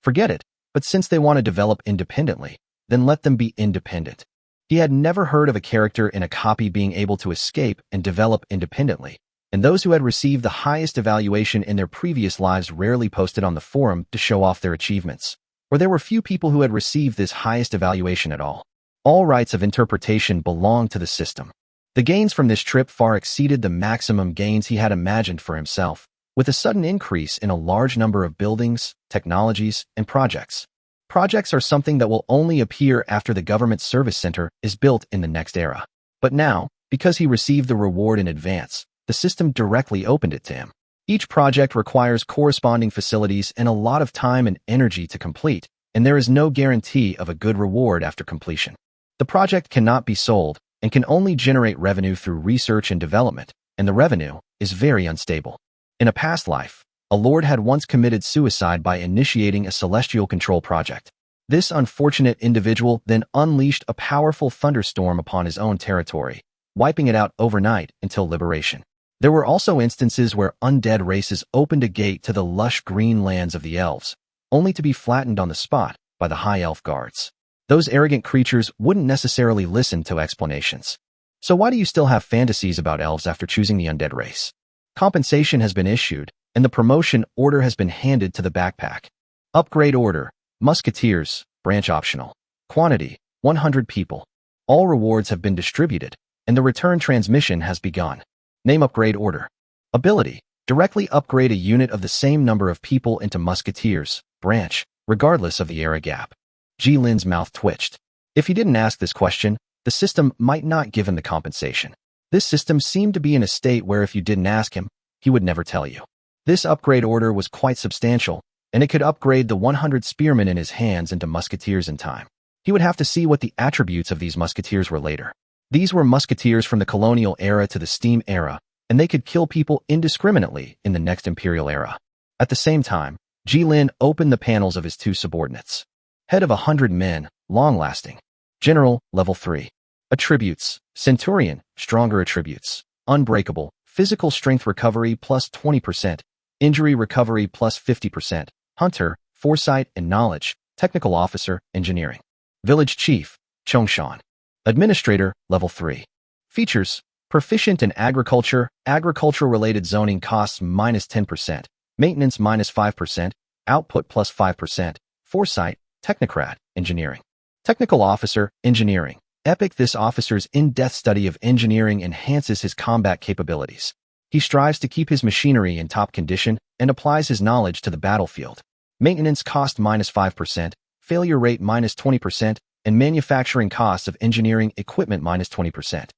Forget it, but since they want to develop independently, then let them be independent. He had never heard of a character in a copy being able to escape and develop independently, and those who had received the highest evaluation in their previous lives rarely posted on the forum to show off their achievements, or there were few people who had received this highest evaluation at all. All rights of interpretation belonged to the system. The gains from this trip far exceeded the maximum gains he had imagined for himself, with a sudden increase in a large number of buildings, technologies, and projects. Projects are something that will only appear after the government service center is built in the next era. But now, because he received the reward in advance, the system directly opened it to him. Each project requires corresponding facilities and a lot of time and energy to complete, and there is no guarantee of a good reward after completion. The project cannot be sold and can only generate revenue through research and development, and the revenue is very unstable. In a past life, a lord had once committed suicide by initiating a celestial control project. This unfortunate individual then unleashed a powerful thunderstorm upon his own territory, wiping it out overnight until liberation. There were also instances where undead races opened a gate to the lush green lands of the elves, only to be flattened on the spot by the high elf guards. Those arrogant creatures wouldn't necessarily listen to explanations. So why do you still have fantasies about elves after choosing the undead race? Compensation has been issued, and the promotion order has been handed to the backpack. Upgrade order, Musketeers, branch optional. Quantity, 100 people. All rewards have been distributed, and the return transmission has begun. Name upgrade order. Ability, directly upgrade a unit of the same number of people into Musketeers, branch, regardless of the era gap. Ji-Lin's mouth twitched. If he didn't ask this question, the system might not give him the compensation. This system seemed to be in a state where if you didn't ask him, he would never tell you. This upgrade order was quite substantial, and it could upgrade the 100 spearmen in his hands into musketeers in time. He would have to see what the attributes of these musketeers were later. These were musketeers from the colonial era to the steam era, and they could kill people indiscriminately in the next imperial era. At the same time, Jilin opened the panels of his two subordinates. Head of 100 men, long-lasting. General, level 3. Attributes: Centurion, stronger attributes. Unbreakable, physical strength recovery plus 20%, injury recovery plus 50%. Hunter, foresight and knowledge. Technical officer, engineering. Village chief, Chongshan. Administrator, level 3. Features: proficient in agriculture, agricultural-related zoning costs minus 10%, maintenance minus 5%, output plus 5%, foresight, technocrat, engineering. Technical officer, engineering. Epic. This officer's in-depth study of engineering enhances his combat capabilities. He strives to keep his machinery in top condition and applies his knowledge to the battlefield. Maintenance cost minus 5%, failure rate minus 20%, and manufacturing costs of engineering equipment minus 20%.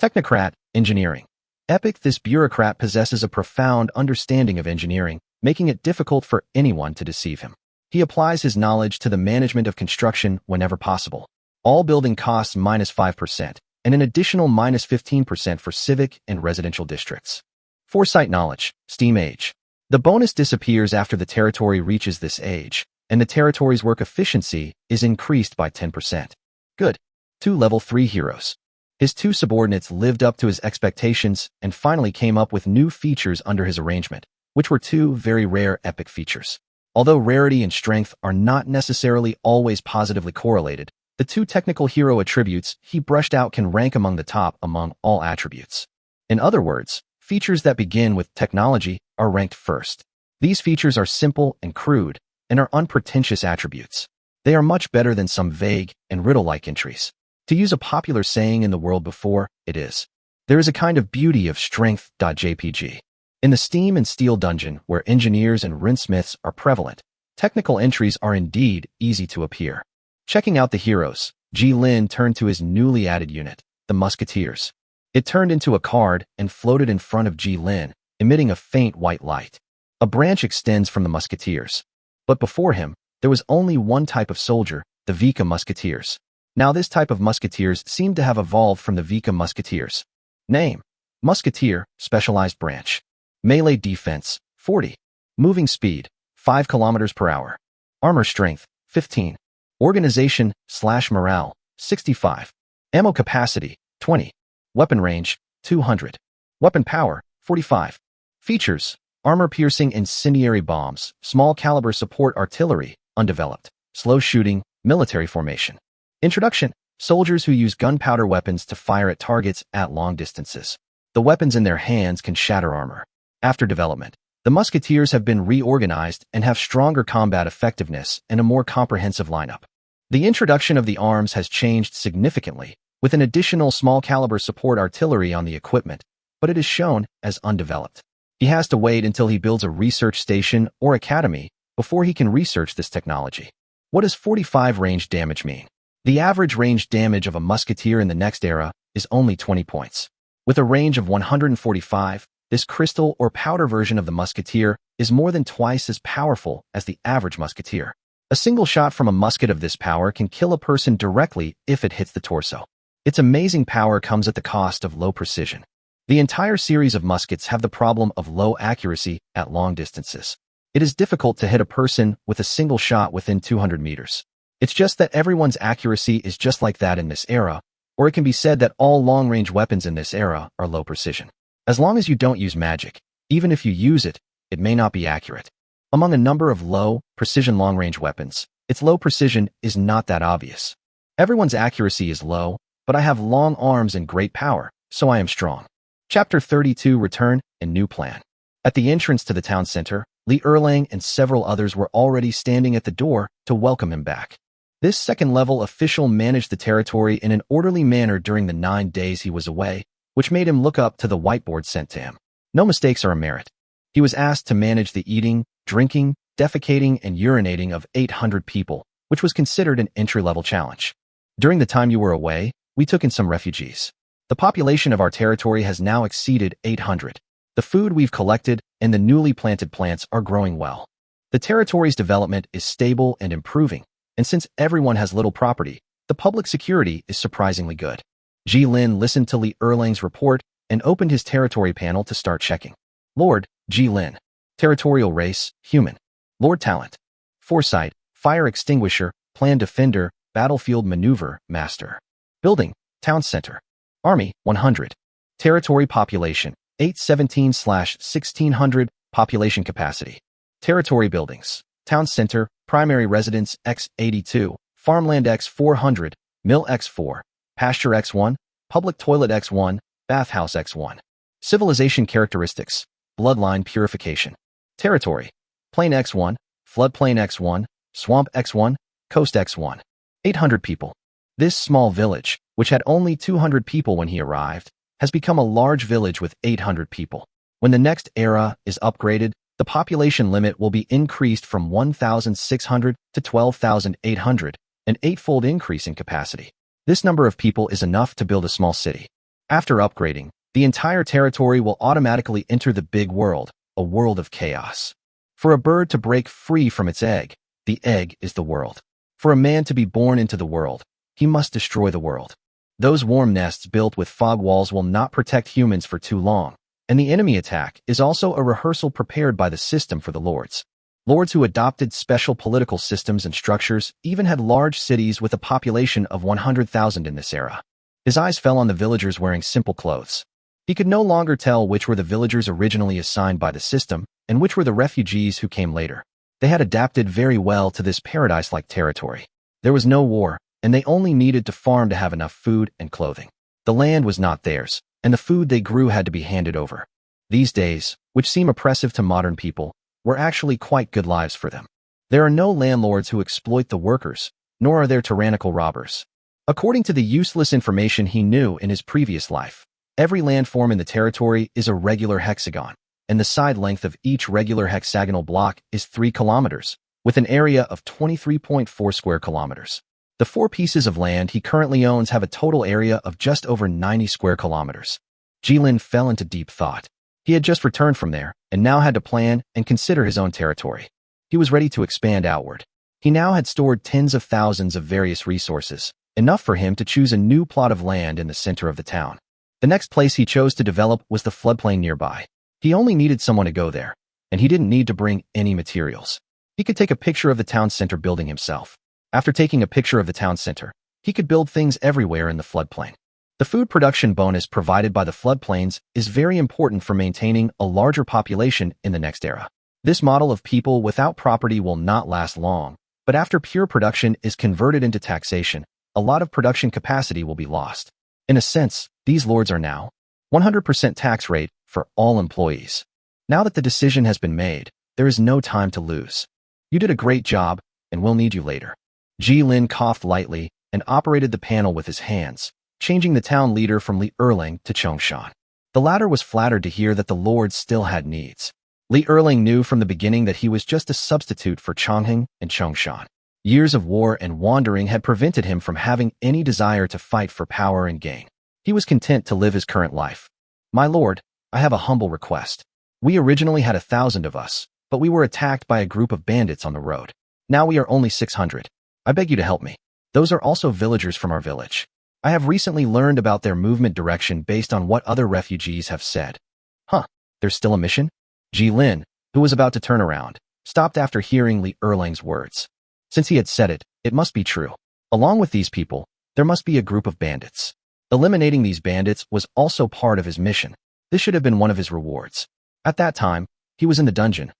Technocrat, engineering. Epic. This bureaucrat possesses a profound understanding of engineering, making it difficult for anyone to deceive him. He applies his knowledge to the management of construction whenever possible. All building costs minus 5%, and an additional minus 15% for civic and residential districts. Foresight knowledge, steam age. The bonus disappears after the territory reaches this age, and the territory's work efficiency is increased by 10%. Good. 2 level 3 heroes. His two subordinates lived up to his expectations and finally came up with new features under his arrangement, which were two very rare epic features. Although rarity and strength are not necessarily always positively correlated, the two technical hero attributes he brushed out can rank among the top among all attributes. In other words, features that begin with technology are ranked first. These features are simple and crude and are unpretentious attributes. They are much better than some vague and riddle-like entries. To use a popular saying in the world before, it is, there is a kind of beauty of strength.jpg. In the steam and steel dungeon, where engineers and rinsmiths are prevalent, technical entries are indeed easy to appear. Checking out the heroes, Jilin turned to his newly added unit, the Musketeers. It turned into a card and floated in front of Jilin, emitting a faint white light. A branch extends from the Musketeers. But before him, there was only one type of soldier, the Vika Musketeers. Now this type of Musketeers seemed to have evolved from the Vika Musketeers. Name: Musketeer, specialized branch. Melee defense, 40. Moving speed, 5 km per hour. Armor strength, 15. Organization/morale, 65. Ammo capacity, 20. Weapon range, 200. Weapon power, 45. Features: armor-piercing incendiary bombs, small caliber support artillery, undeveloped. Slow shooting, military formation. Introduction: soldiers who use gunpowder weapons to fire at targets at long distances. The weapons in their hands can shatter armor. After development, the Musketeers have been reorganized and have stronger combat effectiveness and a more comprehensive lineup. The introduction of the arms has changed significantly, with an additional small-caliber support artillery on the equipment, but it is shown as undeveloped. He has to wait until he builds a research station or academy before he can research this technology. What does 45 range damage mean? The average range damage of a Musketeer in the next era is only 20 points. With a range of 145, this crystal or powder version of the Musketeer is more than twice as powerful as the average Musketeer. A single shot from a musket of this power can kill a person directly if it hits the torso. Its amazing power comes at the cost of low precision. The entire series of muskets have the problem of low accuracy at long distances. It is difficult to hit a person with a single shot within 200 meters. It's just that everyone's accuracy is just like that in this era, or it can be said that all long-range weapons in this era are low precision. As long as you don't use magic, even if you use it, it may not be accurate. Among a number of low-precision long-range weapons, its low precision is not that obvious. Everyone's accuracy is low, but I have long arms and great power, so I am strong. Chapter 32: Return and New Plan. At the entrance to the town center, Li Erlang and several others were already standing at the door to welcome him back. This second-level official managed the territory in an orderly manner during the 9 days he was away, which made him look up to the whiteboard sent to him. No mistakes are a merit. He was asked to manage the eating, drinking, defecating, and urinating of 800 people, which was considered an entry-level challenge. During the time you were away, we took in some refugees. The population of our territory has now exceeded 800. The food we've collected and the newly planted plants are growing well. The territory's development is stable and improving, and since everyone has little property, the public security is surprisingly good. Ji Lin listened to Li Erlang's report and opened his territory panel to start checking. Lord, Ji Lin. Territorial race, human. Lord talent. Foresight, fire extinguisher, plan defender, battlefield maneuver, master. Building, town center. Army, 100. Territory population, 817/1600, population capacity. Territory buildings, town center, primary residence X82, farmland X400, mill X4, pasture X1, public toilet X1, bathhouse X1. Civilization characteristics, bloodline purification. Territory, plain X1, floodplain X1, swamp X1, coast X1. 800 people. This small village, which had only 200 people when he arrived, has become a large village with 800 people. When the next era is upgraded, the population limit will be increased from 1,600 to 12,800, an eightfold increase in capacity. This number of people is enough to build a small city. After upgrading, the entire territory will automatically enter the big world, a world of chaos. For a bird to break free from its egg, the egg is the world. For a man to be born into the world, he must destroy the world. Those warm nests built with fog walls will not protect humans for too long, and the enemy attack is also a rehearsal prepared by the system for the lords. Lords who adopted special political systems and structures even had large cities with a population of 100,000 in this era. His eyes fell on the villagers wearing simple clothes. He could no longer tell which were the villagers originally assigned by the system and which were the refugees who came later. They had adapted very well to this paradise-like territory. There was no war, and they only needed to farm to have enough food and clothing. The land was not theirs, and the food they grew had to be handed over. These days, which seem oppressive to modern people, were actually quite good lives for them. There are no landlords who exploit the workers, nor are there tyrannical robbers. According to the useless information he knew in his previous life, every landform in the territory is a regular hexagon, and the side length of each regular hexagonal block is 3 kilometers, with an area of 23.4 square kilometers. The 4 pieces of land he currently owns have a total area of just over 90 square kilometers. Ji Lin fell into deep thought. He had just returned from there, and now had to plan and consider his own territory. He was ready to expand outward. He now had stored tens of thousands of various resources, enough for him to choose a new plot of land in the center of the town. The next place he chose to develop was the floodplain nearby. He only needed someone to go there, and he didn't need to bring any materials. He could take a picture of the town center building himself. After taking a picture of the town center, he could build things everywhere in the floodplain. The food production bonus provided by the floodplains is very important for maintaining a larger population in the next era. This model of people without property will not last long, but after pure production is converted into taxation, a lot of production capacity will be lost. In a sense, these lords are now 100% tax rate for all employees. Now that the decision has been made, there is no time to lose. You did a great job, and we'll need you later. Ji Lin coughed lightly and operated the panel with his hands, changing the town leader from Li Erlang to Chongshan. The latter was flattered to hear that the lords still had needs. Li Erlang knew from the beginning that he was just a substitute for Chongheng and Chongshan. Years of war and wandering had prevented him from having any desire to fight for power and gain. He was content to live his current life. My lord, I have a humble request. We originally had 1,000 of us, but we were attacked by a group of bandits on the road. Now we are only 600. I beg you to help me. Those are also villagers from our village. I have recently learned about their movement direction based on what other refugees have said. Huh, there's still a mission? Ji Lin, who was about to turn around, stopped after hearing Li Erlang's words. Since he had said it, it must be true. Along with these people, there must be a group of bandits. Eliminating these bandits was also part of his mission. This should have been one of his rewards. At that time, he was in the dungeon.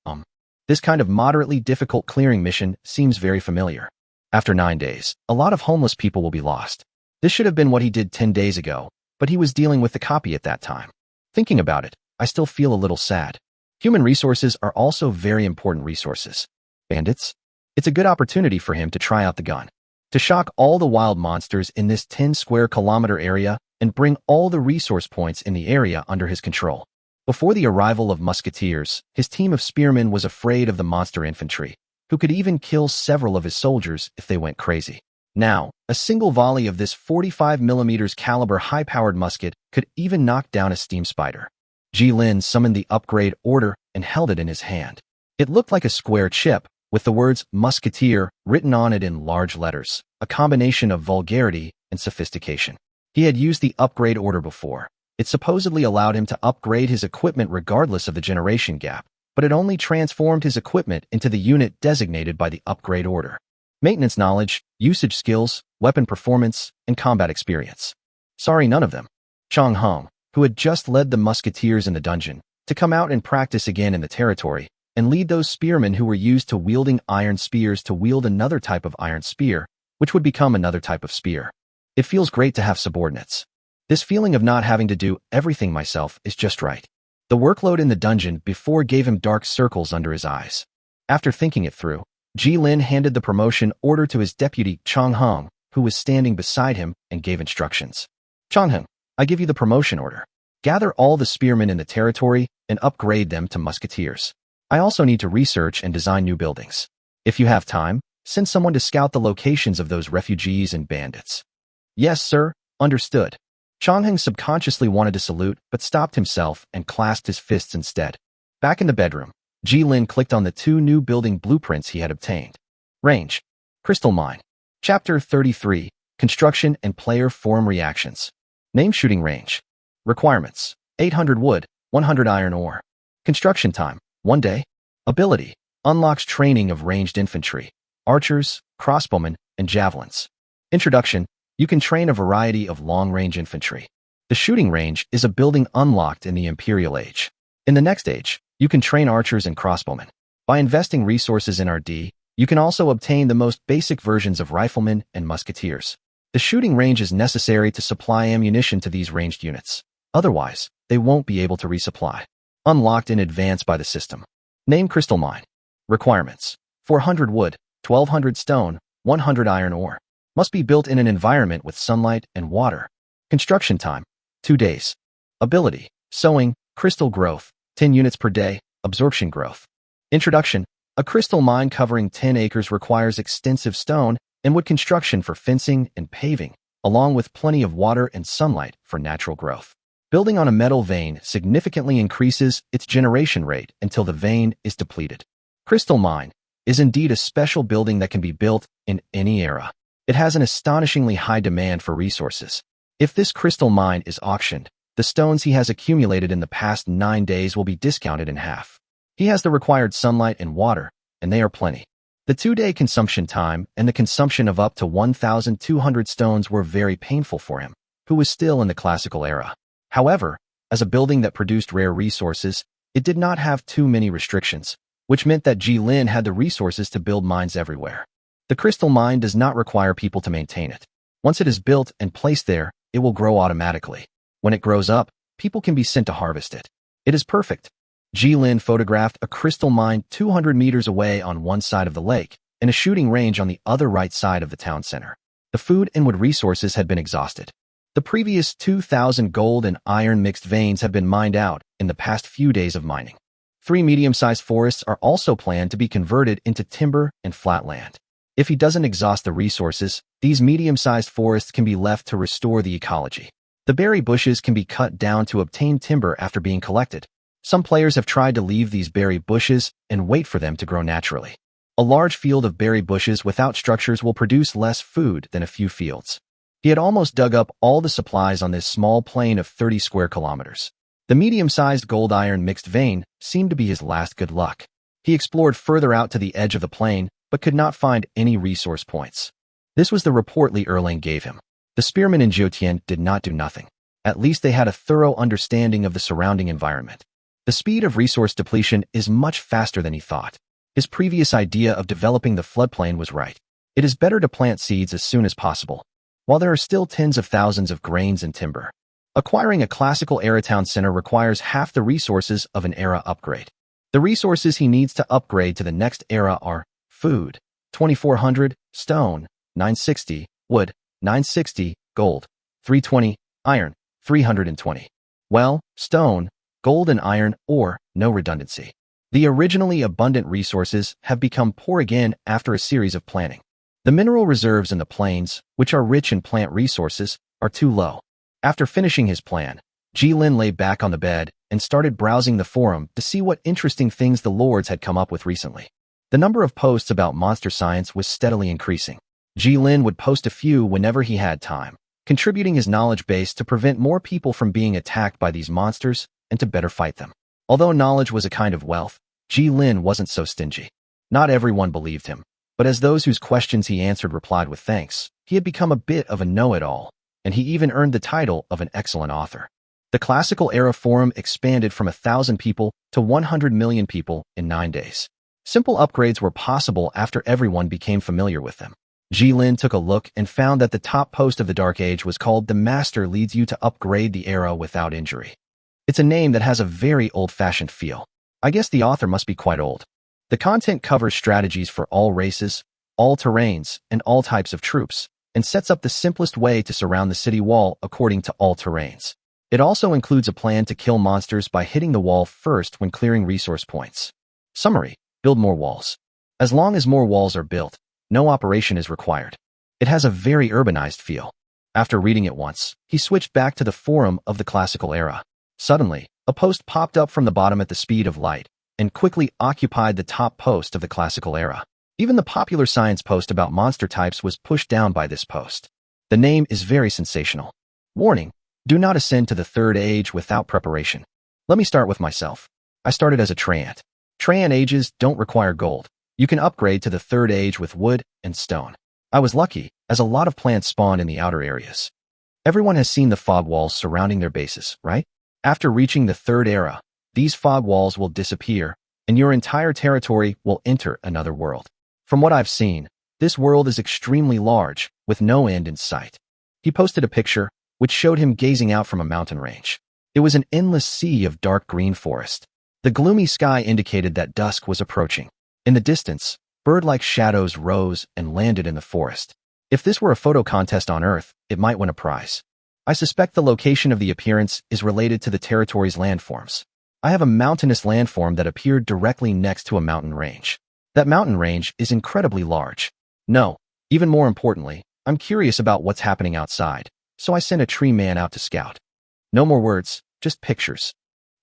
This kind of moderately difficult clearing mission seems very familiar. After 9 days, a lot of homeless people will be lost. This should have been what he did 10 days ago, but he was dealing with the copy at that time. Thinking about it, I still feel a little sad. Human resources are also very important resources. Bandits? It's a good opportunity for him to try out the gun, to shock all the wild monsters in this 10 square kilometer area and bring all the resource points in the area under his control. Before the arrival of musketeers, his team of spearmen was afraid of the monster infantry, who could even kill several of his soldiers if they went crazy. Now, a single volley of this 45mm caliber high-powered musket could even knock down a steam spider. Ji Lin summoned the upgrade order and held it in his hand. It looked like a square chip, with the words Musketeer written on it in large letters, a combination of vulgarity and sophistication. He had used the upgrade order before. It supposedly allowed him to upgrade his equipment regardless of the generation gap, but it only transformed his equipment into the unit designated by the upgrade order. Maintenance knowledge, usage skills, weapon performance, and combat experience. Sorry, none of them. Chang Hong, who had just led the musketeers in the dungeon, to come out and practice again in the territory, and lead those spearmen who were used to wielding iron spears to wield another type of iron spear, which would become another type of spear. It feels great to have subordinates. This feeling of not having to do everything myself is just right. The workload in the dungeon before gave him dark circles under his eyes. After thinking it through, Ji Lin handed the promotion order to his deputy Chang Hong, who was standing beside him, and gave instructions. Chang Hong, I give you the promotion order. Gather all the spearmen in the territory and upgrade them to musketeers. I also need to research and design new buildings. If you have time, send someone to scout the locations of those refugees and bandits. Yes, sir, understood. Chang Hong subconsciously wanted to salute, but stopped himself and clasped his fists instead. Back in the bedroom, Ji Lin clicked on the 2 new building blueprints he had obtained. Range. Crystal Mine. Chapter 33. Construction and Player Form Reactions. Name Shooting Range. Requirements. 800 wood, 100 iron ore. Construction time. 1 day. Ability. Unlocks training of ranged infantry, archers, crossbowmen, and javelins. Introduction. You can train a variety of long-range infantry. The shooting range is a building unlocked in the Imperial Age. In the next age, you can train archers and crossbowmen. By investing resources in RD, you can also obtain the most basic versions of riflemen and musketeers. The shooting range is necessary to supply ammunition to these ranged units. Otherwise, they won't be able to resupply. Unlocked in advance by the system. Name Crystal Mine. Requirements. 400 wood, 1200 stone, 100 iron ore. Must be built in an environment with sunlight and water. Construction time. 2 days. Ability. Sowing, crystal growth, 10 units per day, absorption growth. Introduction. A crystal mine covering 10 acres requires extensive stone and wood construction for fencing and paving, along with plenty of water and sunlight for natural growth. Building on a metal vein significantly increases its generation rate until the vein is depleted. Crystal Mine is indeed a special building that can be built in any era. It has an astonishingly high demand for resources. If this crystal mine is auctioned, the stones he has accumulated in the past 9 days will be discounted in half. He has the required sunlight and water, and they are plenty. The 2-day consumption time and the consumption of up to 1,200 stones were very painful for him, who was still in the classical era. However, as a building that produced rare resources, it did not have too many restrictions, which meant that Ji Lin had the resources to build mines everywhere. The crystal mine does not require people to maintain it. Once it is built and placed there, it will grow automatically. When it grows up, people can be sent to harvest it. It is perfect. Ji Lin photographed a crystal mine 200 meters away on one side of the lake and a shooting range on the other right side of the town center. The food and wood resources had been exhausted. The previous 2,000 gold and iron mixed veins have been mined out in the past few days of mining. 3 medium-sized forests are also planned to be converted into timber and flat land. If he doesn't exhaust the resources, these medium-sized forests can be left to restore the ecology. The berry bushes can be cut down to obtain timber after being collected. Some players have tried to leave these berry bushes and wait for them to grow naturally. A large field of berry bushes without structures will produce less food than a few fields. He had almost dug up all the supplies on this small plain of 30 square kilometers. The medium-sized gold-iron mixed vein seemed to be his last good luck. He explored further out to the edge of the plain, but could not find any resource points. This was the report Li Erlang gave him. The spearmen in Jiutian did not do nothing. At least they had a thorough understanding of the surrounding environment. The speed of resource depletion is much faster than he thought. His previous idea of developing the floodplain was right. It is better to plant seeds as soon as possible, while there are still tens of thousands of grains and timber. Acquiring a classical era town center requires half the resources of an era upgrade. The resources he needs to upgrade to the next era are food, 2,400, stone, 960, wood, 960, gold, 320, iron, 320. Well, stone, gold and iron ore, no redundancy. The originally abundant resources have become poor again after a series of planning. The mineral reserves in the plains, which are rich in plant resources, are too low. After finishing his plan, Jilin lay back on the bed and started browsing the forum to see what interesting things the lords had come up with recently. The number of posts about monster science was steadily increasing. Jilin would post a few whenever he had time, contributing his knowledge base to prevent more people from being attacked by these monsters and to better fight them. Although knowledge was a kind of wealth, Jilin wasn't so stingy. Not everyone believed him, but as those whose questions he answered replied with thanks, he had become a bit of a know-it-all, and he even earned the title of an excellent author. The classical era forum expanded from 1,000 people to 100 million people in 9 days. Simple upgrades were possible after everyone became familiar with them. Jilin took a look and found that the top post of the Dark Age was called "The Master Leads You to Upgrade the Era Without Injury." It's a name that has a very old-fashioned feel. I guess the author must be quite old. The content covers strategies for all races, all terrains, and all types of troops, and sets up the simplest way to surround the city wall according to all terrains. It also includes a plan to kill monsters by hitting the wall first when clearing resource points. Summary: build more walls. As long as more walls are built, no operation is required. It has a very urbanized feel. After reading it once, he switched back to the forum of the classical era. Suddenly, a post popped up from the bottom at the speed of light and quickly occupied the top post of the classical era. Even the popular science post about monster types was pushed down by this post. The name is very sensational. Warning: do not ascend to the third age without preparation. Let me start with myself. I started as a treant. Treant ages don't require gold. You can upgrade to the third age with wood and stone. I was lucky, as a lot of plants spawned in the outer areas. Everyone has seen the fog walls surrounding their bases, right? After reaching the third era, these fog walls will disappear, and your entire territory will enter another world. From what I've seen, this world is extremely large, with no end in sight. He posted a picture, which showed him gazing out from a mountain range. It was an endless sea of dark green forest. The gloomy sky indicated that dusk was approaching. In the distance, bird-like shadows rose and landed in the forest. If this were a photo contest on Earth, it might win a prize. I suspect the location of the appearance is related to the territory's landforms. I have a mountainous landform that appeared directly next to a mountain range. That mountain range is incredibly large. No, even more importantly, I'm curious about what's happening outside, so I sent a tree man out to scout. No more words, just pictures.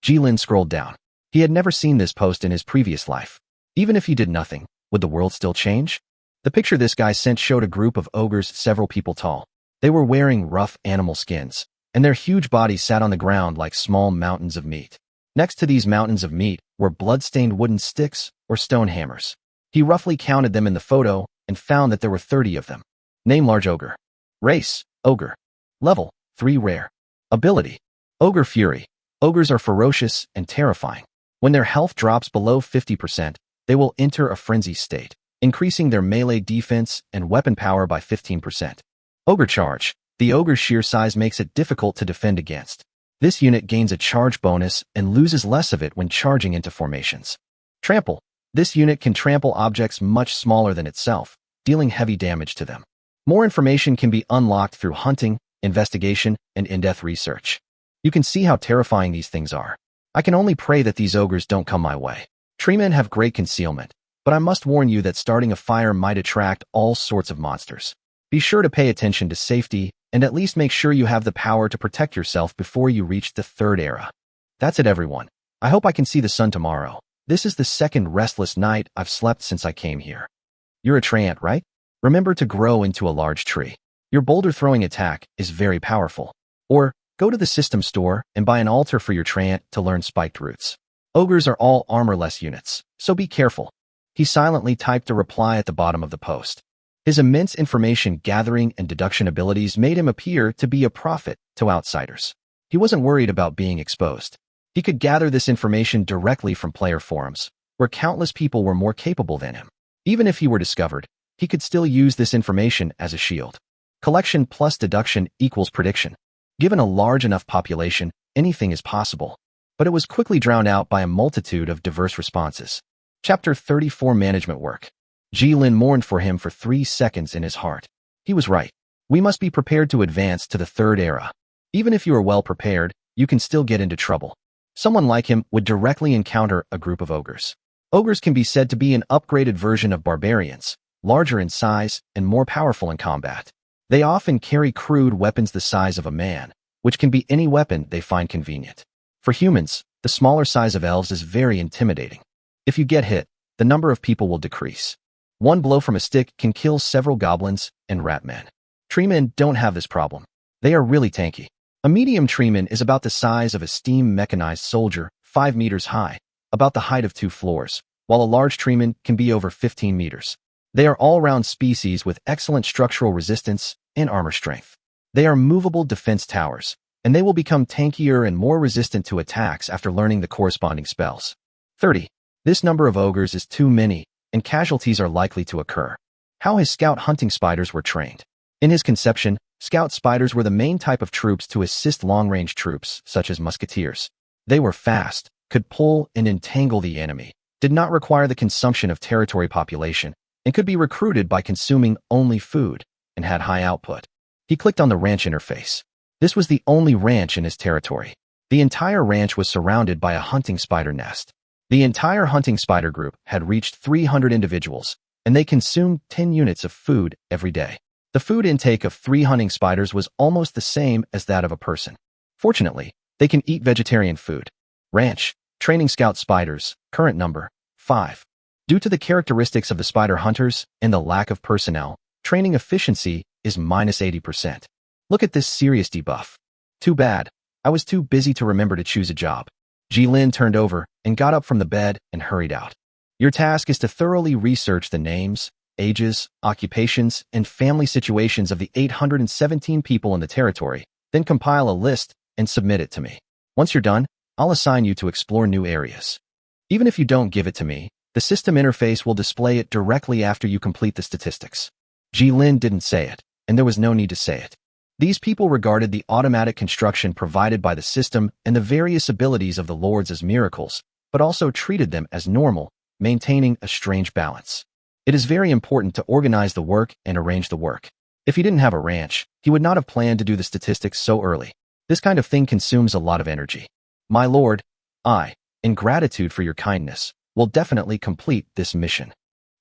Jilin scrolled down. He had never seen this post in his previous life. Even if he did nothing, would the world still change? The picture this guy sent showed a group of ogres several people tall. They were wearing rough animal skins, and their huge bodies sat on the ground like small mountains of meat. Next to these mountains of meat were blood-stained wooden sticks or stone hammers. He roughly counted them in the photo and found that there were 30 of them. Name: Large Ogre. Race: Ogre. Level: 3 rare. Ability: Ogre Fury. Ogres are ferocious and terrifying. When their health drops below 50%, they will enter a frenzy state, increasing their melee defense and weapon power by 15%. Ogre Charge. The ogre's sheer size makes it difficult to defend against. This unit gains a charge bonus and loses less of it when charging into formations. Trample. This unit can trample objects much smaller than itself, dealing heavy damage to them. More information can be unlocked through hunting, investigation, and in-depth research. You can see how terrifying these things are. I can only pray that these ogres don't come my way. Treemen have great concealment, but I must warn you that starting a fire might attract all sorts of monsters. Be sure to pay attention to safety and at least make sure you have the power to protect yourself before you reach the third era. That's it, everyone. I hope I can see the sun tomorrow. This is the second restless night I've slept since I came here. You're a treant, right? Remember to grow into a large tree. Your boulder throwing attack is very powerful. Or go to the system store and buy an altar for your treant to learn spiked roots. Ogres are all armorless units, so be careful. He silently typed a reply at the bottom of the post. His immense information gathering and deduction abilities made him appear to be a prophet to outsiders. He wasn't worried about being exposed. He could gather this information directly from player forums, where countless people were more capable than him. Even if he were discovered, he could still use this information as a shield. Collection plus deduction equals prediction. Given a large enough population, anything is possible. But it was quickly drowned out by a multitude of diverse responses. Chapter 34: Management Work. Jilin mourned for him for 3 seconds in his heart. He was right. We must be prepared to advance to the third era. Even if you are well prepared, you can still get into trouble. Someone like him would directly encounter a group of ogres. Ogres can be said to be an upgraded version of barbarians, larger in size and more powerful in combat. They often carry crude weapons the size of a man, which can be any weapon they find convenient. For humans, the smaller size of elves is very intimidating. If you get hit, the number of people will decrease. One blow from a stick can kill several goblins and ratmen. Treemen don't have this problem. They are really tanky. A medium treeman is about the size of a steam mechanized soldier, 5 meters high, about the height of 2 floors, while a large treeman can be over 15 meters. They are all-round species with excellent structural resistance and armor strength. They are movable defense towers, and they will become tankier and more resistant to attacks after learning the corresponding spells. 30. This number of ogres is too many, and casualties are likely to occur. How his scout hunting spiders were trained. In his conception, scout spiders were the main type of troops to assist long-range troops, such as musketeers. They were fast, could pull and entangle the enemy, did not require the consumption of territory population, and could be recruited by consuming only food, and had high output. He clicked on the ranch interface. This was the only ranch in his territory. The entire ranch was surrounded by a hunting spider nest. The entire hunting spider group had reached 300 individuals, and they consumed 10 units of food every day. The food intake of 3 hunting spiders was almost the same as that of a person. Fortunately, they can eat vegetarian food. Ranch, training scout spiders, current number, 5. Due to the characteristics of the spider hunters and the lack of personnel, training efficiency is -80%. Look at this serious debuff. Too bad. I was too busy to remember to choose a job. Jilin turned over and got up from the bed and hurried out. Your task is to thoroughly research the names, ages, occupations, and family situations of the 817 people in the territory, then compile a list and submit it to me. Once you're done, I'll assign you to explore new areas. Even if you don't give it to me, the system interface will display it directly after you complete the statistics. Jilin didn't say it, and there was no need to say it. These people regarded the automatic construction provided by the system and the various abilities of the lords as miracles, but also treated them as normal, maintaining a strange balance. It is very important to organize the work and arrange the work. If he didn't have a ranch, he would not have planned to do the statistics so early. This kind of thing consumes a lot of energy. My lord, I, in gratitude for your kindness, will definitely complete this mission.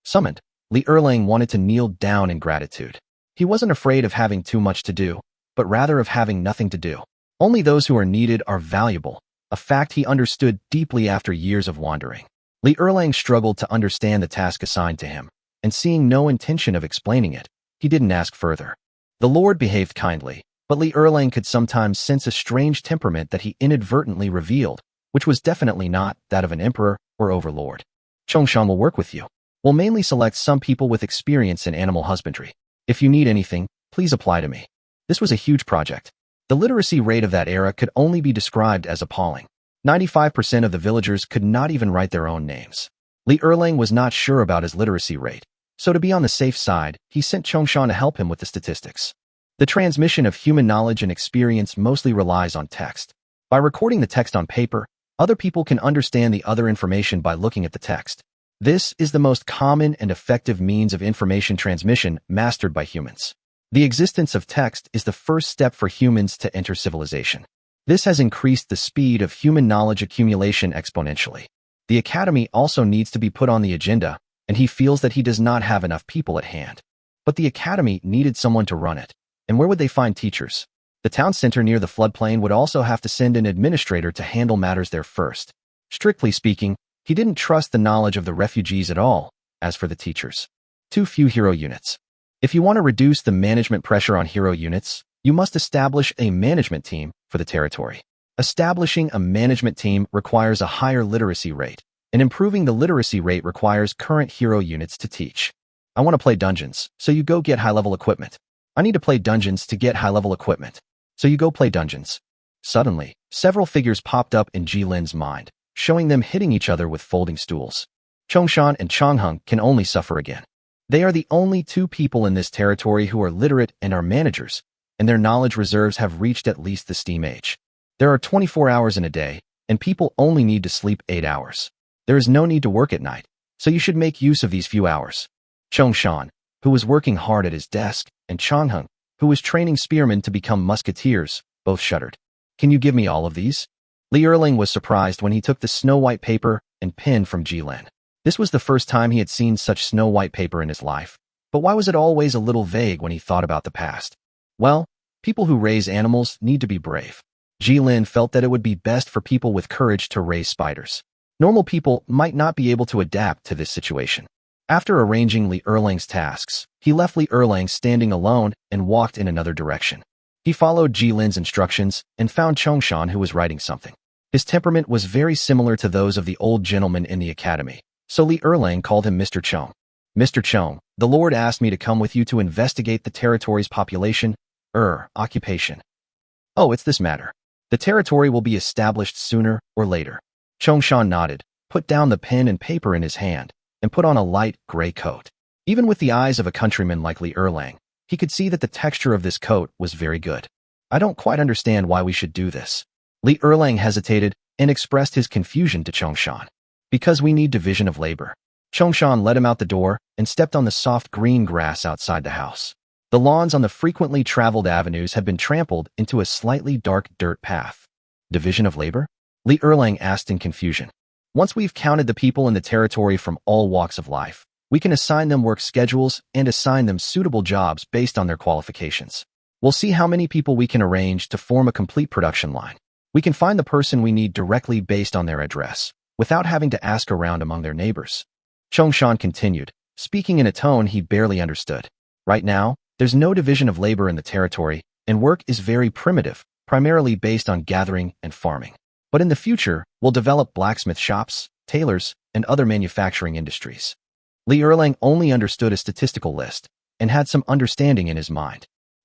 Summoned, Li Erlang wanted to kneel down in gratitude. He wasn't afraid of having too much to do, but rather of having nothing to do. Only those who are needed are valuable, a fact he understood deeply after years of wandering. Li Erlang struggled to understand the task assigned to him, and seeing no intention of explaining it, he didn't ask further. The Lord behaved kindly, but Li Erlang could sometimes sense a strange temperament that he inadvertently revealed, which was definitely not that of an emperor or overlord. Chongshan will work with you. We'll mainly select some people with experience in animal husbandry. If you need anything, please apply to me. This was a huge project. The literacy rate of that era could only be described as appalling. 95% of the villagers could not even write their own names. Li Erlang was not sure about his literacy rate, so to be on the safe side, he sent Chongshan to help him with the statistics. The transmission of human knowledge and experience mostly relies on text. By recording the text on paper, other people can understand the other information by looking at the text. This is the most common and effective means of information transmission mastered by humans. The existence of text is the first step for humans to enter civilization. This has increased the speed of human knowledge accumulation exponentially. The academy also needs to be put on the agenda, and he feels that he does not have enough people at hand. But the academy needed someone to run it, and where would they find teachers? The town center near the floodplain would also have to send an administrator to handle matters there first. Strictly speaking, he didn't trust the knowledge of the refugees at all. As for the teachers, too few hero units. If you want to reduce the management pressure on hero units, you must establish a management team for the territory. Establishing a management team requires a higher literacy rate, and improving the literacy rate requires current hero units to teach. I want to play dungeons, so you go get high-level equipment. I need to play dungeons to get high-level equipment, so you go play dungeons. Suddenly, several figures popped up in Jilin's mind, showing them hitting each other with folding stools. Chongshan and Chongheng can only suffer again. They are the only 2 people in this territory who are literate and are managers, and their knowledge reserves have reached at least the steam age. There are 24 hours in a day, and people only need to sleep 8 hours. There is no need to work at night, so you should make use of these few hours. Chongshan, who was working hard at his desk, and Chongheng, who was training spearmen to become musketeers, both shuddered. Can you give me all of these? Li Erlang was surprised when he took the snow-white paper and pen from Jilin. This was the first time he had seen such snow-white paper in his life, but why was it always a little vague when he thought about the past? Well, People who raise animals need to be brave. Jilin felt that it would be best for people with courage to raise spiders. Normal people might not be able to adapt to this situation. After arranging Li Erlang's tasks, he left Li Erlang standing alone and walked in another direction. He followed Jilin's instructions and found Chongshan, who was writing something. His temperament was very similar to those of the old gentleman in the academy, so Li Erlang called him Mr. Chong. Mr. Chong, the Lord asked me to come with you to investigate the territory's population, occupation. Oh, it's this matter. The territory will be established sooner or later. Chongshan nodded, put down the pen and paper in his hand, and put on a light gray coat. Even with the eyes of a countryman like Li Erlang, he could see that the texture of this coat was very good. I don't quite understand why we should do this. Li Erlang hesitated and expressed his confusion to Chongshan. Because we need division of labor. Chongshan led him out the door and stepped on the soft green grass outside the house. The lawns on the frequently traveled avenues had been trampled into a slightly dark dirt path. Division of labor? Li Erlang asked in confusion. Once we've counted the people in the territory from all walks of life, we can assign them work schedules and assign them suitable jobs based on their qualifications. We'll see how many people we can arrange to form a complete production line. We can find the person we need directly based on their address, without having to ask around among their neighbors. Chongshan continued, speaking in a tone he barely understood. Right now, there's no division of labor in the territory, and work is very primitive, primarily based on gathering and farming. But in the future, we'll develop blacksmith shops, tailors, and other manufacturing industries. Li Erlang only understood a statistical list, and had some understanding in his mind.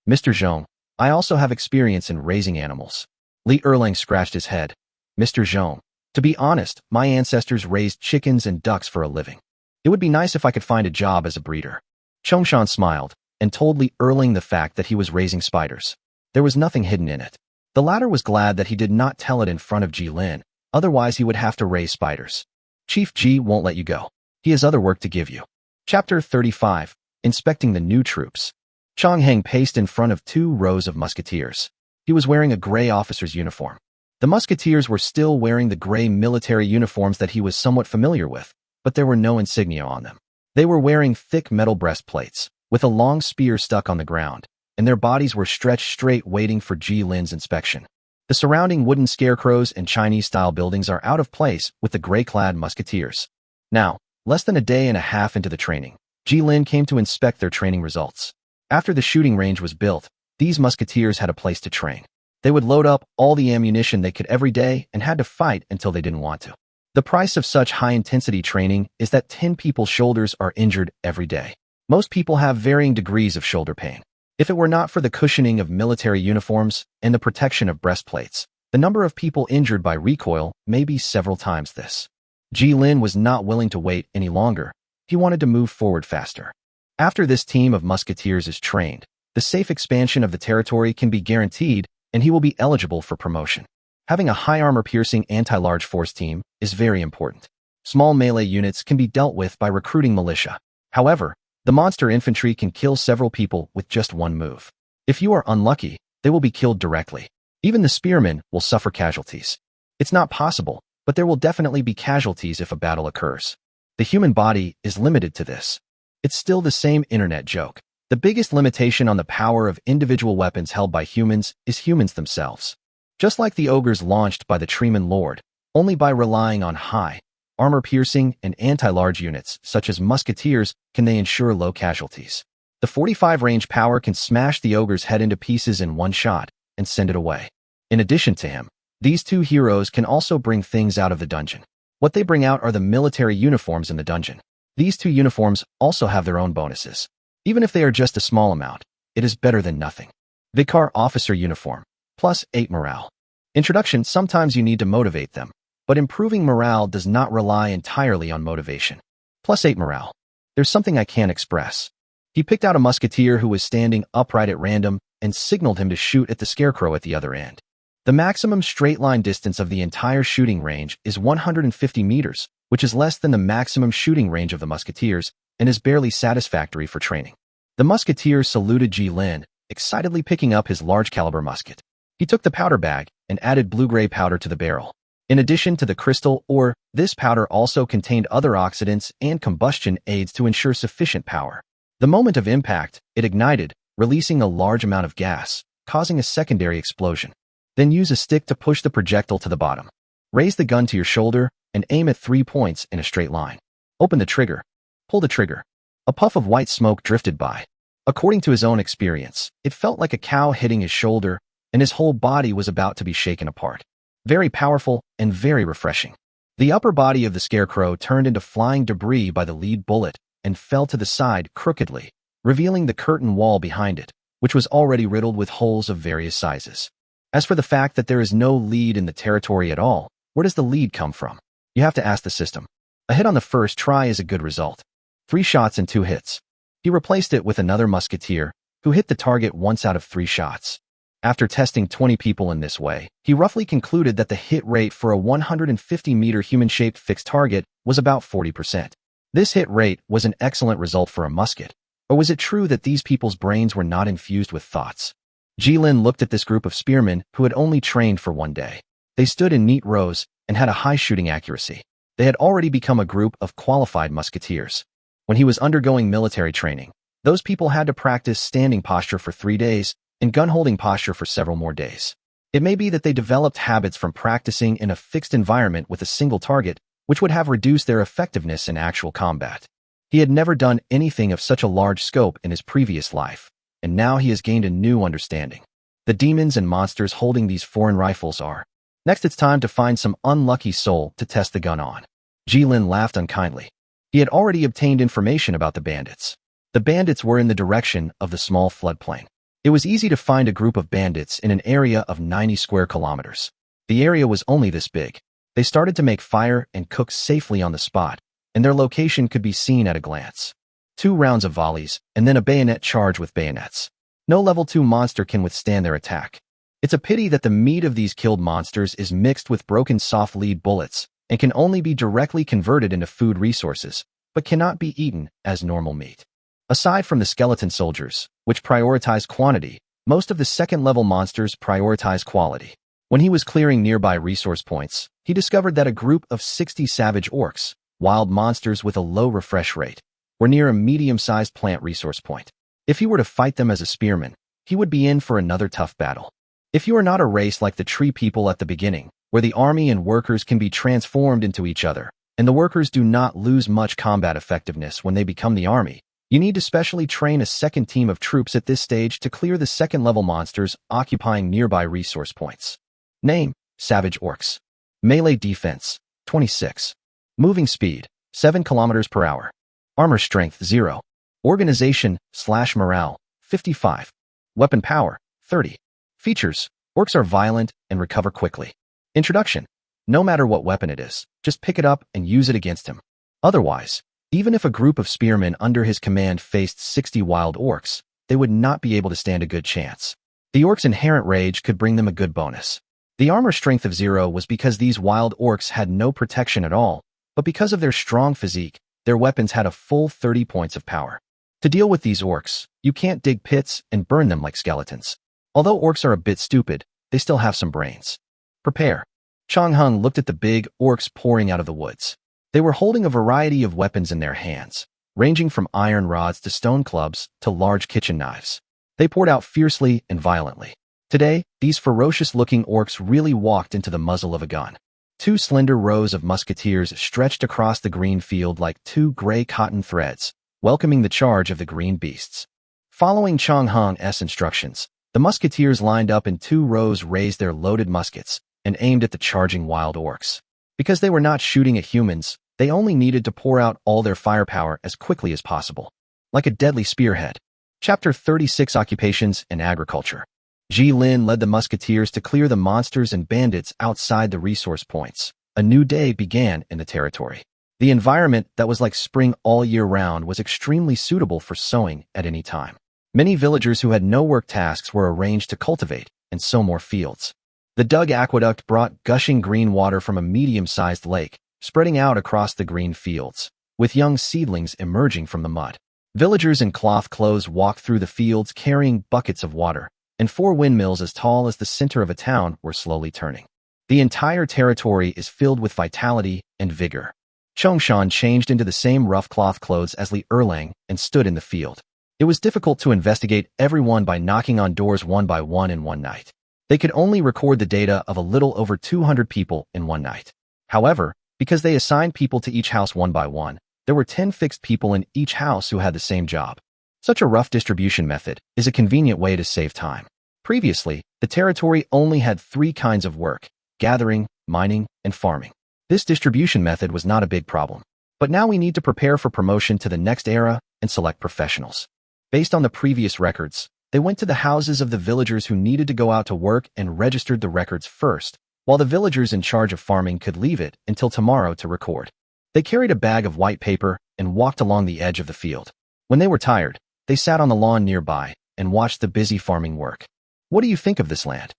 Mr. Zhong, I also have experience in raising animals. Li Erlang scratched his head. Mr. Zhong, to be honest, my ancestors raised chickens and ducks for a living. It would be nice if I could find a job as a breeder. Chongshan smiled, and told Li Erlang the fact that he was raising spiders. There was nothing hidden in it. The latter was glad that he did not tell it in front of Jilin, otherwise he would have to raise spiders. Chief Ji won't let you go. He has other work to give you. Chapter 35. Inspecting the new troops. Chong Heng paced in front of 2 rows of musketeers. He was wearing a gray officer's uniform. The musketeers were still wearing the gray military uniforms that he was somewhat familiar with, but there were no insignia on them. They were wearing thick metal breastplates, with a long spear stuck on the ground, and their bodies were stretched straight waiting for Jilin's inspection. The surrounding wooden scarecrows and Chinese-style buildings are out of place with the gray-clad musketeers. Now, less than a day and a half into the training, Jilin came to inspect their training results. After the shooting range was built, these musketeers had a place to train. They would load up all the ammunition they could every day and had to fight until they didn't want to. The price of such high-intensity training is that 10 people's shoulders are injured every day. Most people have varying degrees of shoulder pain. If it were not for the cushioning of military uniforms and the protection of breastplates, the number of people injured by recoil may be several times this. Jilin was not willing to wait any longer. He wanted to move forward faster. After this team of musketeers is trained, the safe expansion of the territory can be guaranteed and he will be eligible for promotion. Having a high armor-piercing anti-large force team is very important. Small melee units can be dealt with by recruiting militia. However, the monster infantry can kill several people with just one move. If you are unlucky, they will be killed directly. Even the spearmen will suffer casualties. It's not possible, but there will definitely be casualties if a battle occurs. The human body is limited to this. It's still the same internet joke. The biggest limitation on the power of individual weapons held by humans is humans themselves. Just like the ogres launched by the Treeman Lord, only by relying on high, armor-piercing, and anti-large units, such as musketeers, can they ensure low casualties. The 45 range power can smash the ogre's head into pieces in one shot and send it away. In addition to him, these 2 heroes can also bring things out of the dungeon. What they bring out are the military uniforms in the dungeon. These 2 uniforms also have their own bonuses. Even if they are just a small amount, it is better than nothing. Vicar Officer Uniform, plus 8 morale. Introduction. Sometimes you need to motivate them, but improving morale does not rely entirely on motivation. Plus 8 morale. There's something I can't express. He picked out a musketeer who was standing upright at random and signaled him to shoot at the scarecrow at the other end. The maximum straight-line distance of the entire shooting range is 150 meters, which is less than the maximum shooting range of the musketeers and is barely satisfactory for training. The musketeer saluted Jilin, excitedly picking up his large-caliber musket. He took the powder bag and added blue-gray powder to the barrel. In addition to the crystal ore, this powder also contained other oxidants and combustion aids to ensure sufficient power. The moment of impact, it ignited, releasing a large amount of gas, causing a secondary explosion. Then use a stick to push the projectile to the bottom. Raise the gun to your shoulder and aim at 3 points in a straight line. Open the trigger. Pull the trigger. A puff of white smoke drifted by. According to his own experience, it felt like a cow hitting his shoulder, and his whole body was about to be shaken apart. Very powerful and very refreshing. The upper body of the scarecrow turned into flying debris by the lead bullet and fell to the side crookedly, revealing the curtain wall behind it, which was already riddled with holes of various sizes. As for the fact that there is no lead in the territory at all, where does the lead come from? You have to ask the system. A hit on the first try is a good result. 3 shots and 2 hits. He replaced it with another musketeer, who hit the target once out of 3 shots. After testing 20 people in this way, he roughly concluded that the hit rate for a 150-meter human-shaped fixed target was about 40%. This hit rate was an excellent result for a musket. Or was it true that these people's brains were not infused with thoughts? Jilin looked at this group of spearmen who had only trained for 1 day. They stood in neat rows and had a high shooting accuracy. They had already become a group of qualified musketeers. When he was undergoing military training, those people had to practice standing posture for 3 days and gun-holding posture for several more days. It may be that they developed habits from practicing in a fixed environment with a single target, which would have reduced their effectiveness in actual combat. He had never done anything of such a large scope in his previous life, and now he has gained a new understanding. The demons and monsters holding these foreign rifles are. Next, it's time to find some unlucky soul to test the gun on. Jilin laughed unkindly. He had already obtained information about the bandits. The bandits were in the direction of the small floodplain. It was easy to find a group of bandits in an area of 90 square kilometers. The area was only this big. They started to make fire and cook safely on the spot, and their location could be seen at a glance. 2 rounds of volleys, and then a bayonet charge with bayonets. No level 2 monster can withstand their attack. It's a pity that the meat of these killed monsters is mixed with broken soft lead bullets and can only be directly converted into food resources, but cannot be eaten as normal meat. Aside from the skeleton soldiers, which prioritize quantity, most of the second-level monsters prioritize quality. When he was clearing nearby resource points, he discovered that a group of 60 savage orcs, wild monsters with a low refresh rate, were near a medium-sized plant resource point. If he were to fight them as a spearman, he would be in for another tough battle. If you are not a race like the tree people at the beginning, where the army and workers can be transformed into each other, and the workers do not lose much combat effectiveness when they become the army, you need to specially train a second team of troops at this stage to clear the second-level monsters occupying nearby resource points. Name: Savage Orcs. Melee Defense: 26. Moving Speed: 7 km per hour. Armor Strength: 0. Organization/Morale: 55. Weapon Power: 30. Features: Orcs are violent and recover quickly. Introduction: no matter what weapon it is, just pick it up and use it against him. Otherwise, even if a group of spearmen under his command faced 60 wild orcs, they would not be able to stand a good chance. The orcs' inherent rage could bring them a good bonus. The armor strength of 0 was because these wild orcs had no protection at all, but because of their strong physique, their weapons had a full 30 points of power. To deal with these orcs, you can't dig pits and burn them like skeletons. Although orcs are a bit stupid, they still have some brains. Prepare. Chong Hung looked at the big orcs pouring out of the woods. They were holding a variety of weapons in their hands, ranging from iron rods to stone clubs to large kitchen knives. They poured out fiercely and violently. Today, these ferocious-looking orcs really walked into the muzzle of a gun. 2 slender rows of musketeers stretched across the green field like 2 gray cotton threads, welcoming the charge of the green beasts. Following Chong Hung's instructions, the musketeers lined up in 2 rows, raised their loaded muskets, and aimed at the charging wild orcs. Because they were not shooting at humans, they only needed to pour out all their firepower as quickly as possible. Like a deadly spearhead. Chapter 36: Occupations and Agriculture. Ji Lin led the musketeers to clear the monsters and bandits outside the resource points. A new day began in the territory. The environment that was like spring all year round was extremely suitable for sowing at any time. Many villagers who had no work tasks were arranged to cultivate and sow more fields. The dug aqueduct brought gushing green water from a medium-sized lake, spreading out across the green fields, with young seedlings emerging from the mud. Villagers in cloth clothes walked through the fields carrying buckets of water, and 4 windmills as tall as the center of a town were slowly turning. The entire territory is filled with vitality and vigor. Chongshan changed into the same rough cloth clothes as Li Erlang and stood in the field. It was difficult to investigate everyone by knocking on doors one by one in one night. They could only record the data of a little over 200 people in one night. However, because they assigned people to each house one by one, there were 10 fixed people in each house who had the same job. Such a rough distribution method is a convenient way to save time. Previously, the territory only had 3 kinds of work: gathering, mining, and farming. This distribution method was not a big problem. But now we need to prepare for promotion to the next era and select professionals. Based on the previous records, they went to the houses of the villagers who needed to go out to work and registered the records first, while the villagers in charge of farming could leave it until tomorrow to record. They carried a bag of white paper and walked along the edge of the field. When they were tired, they sat on the lawn nearby and watched the busy farming work. What do you think of this land?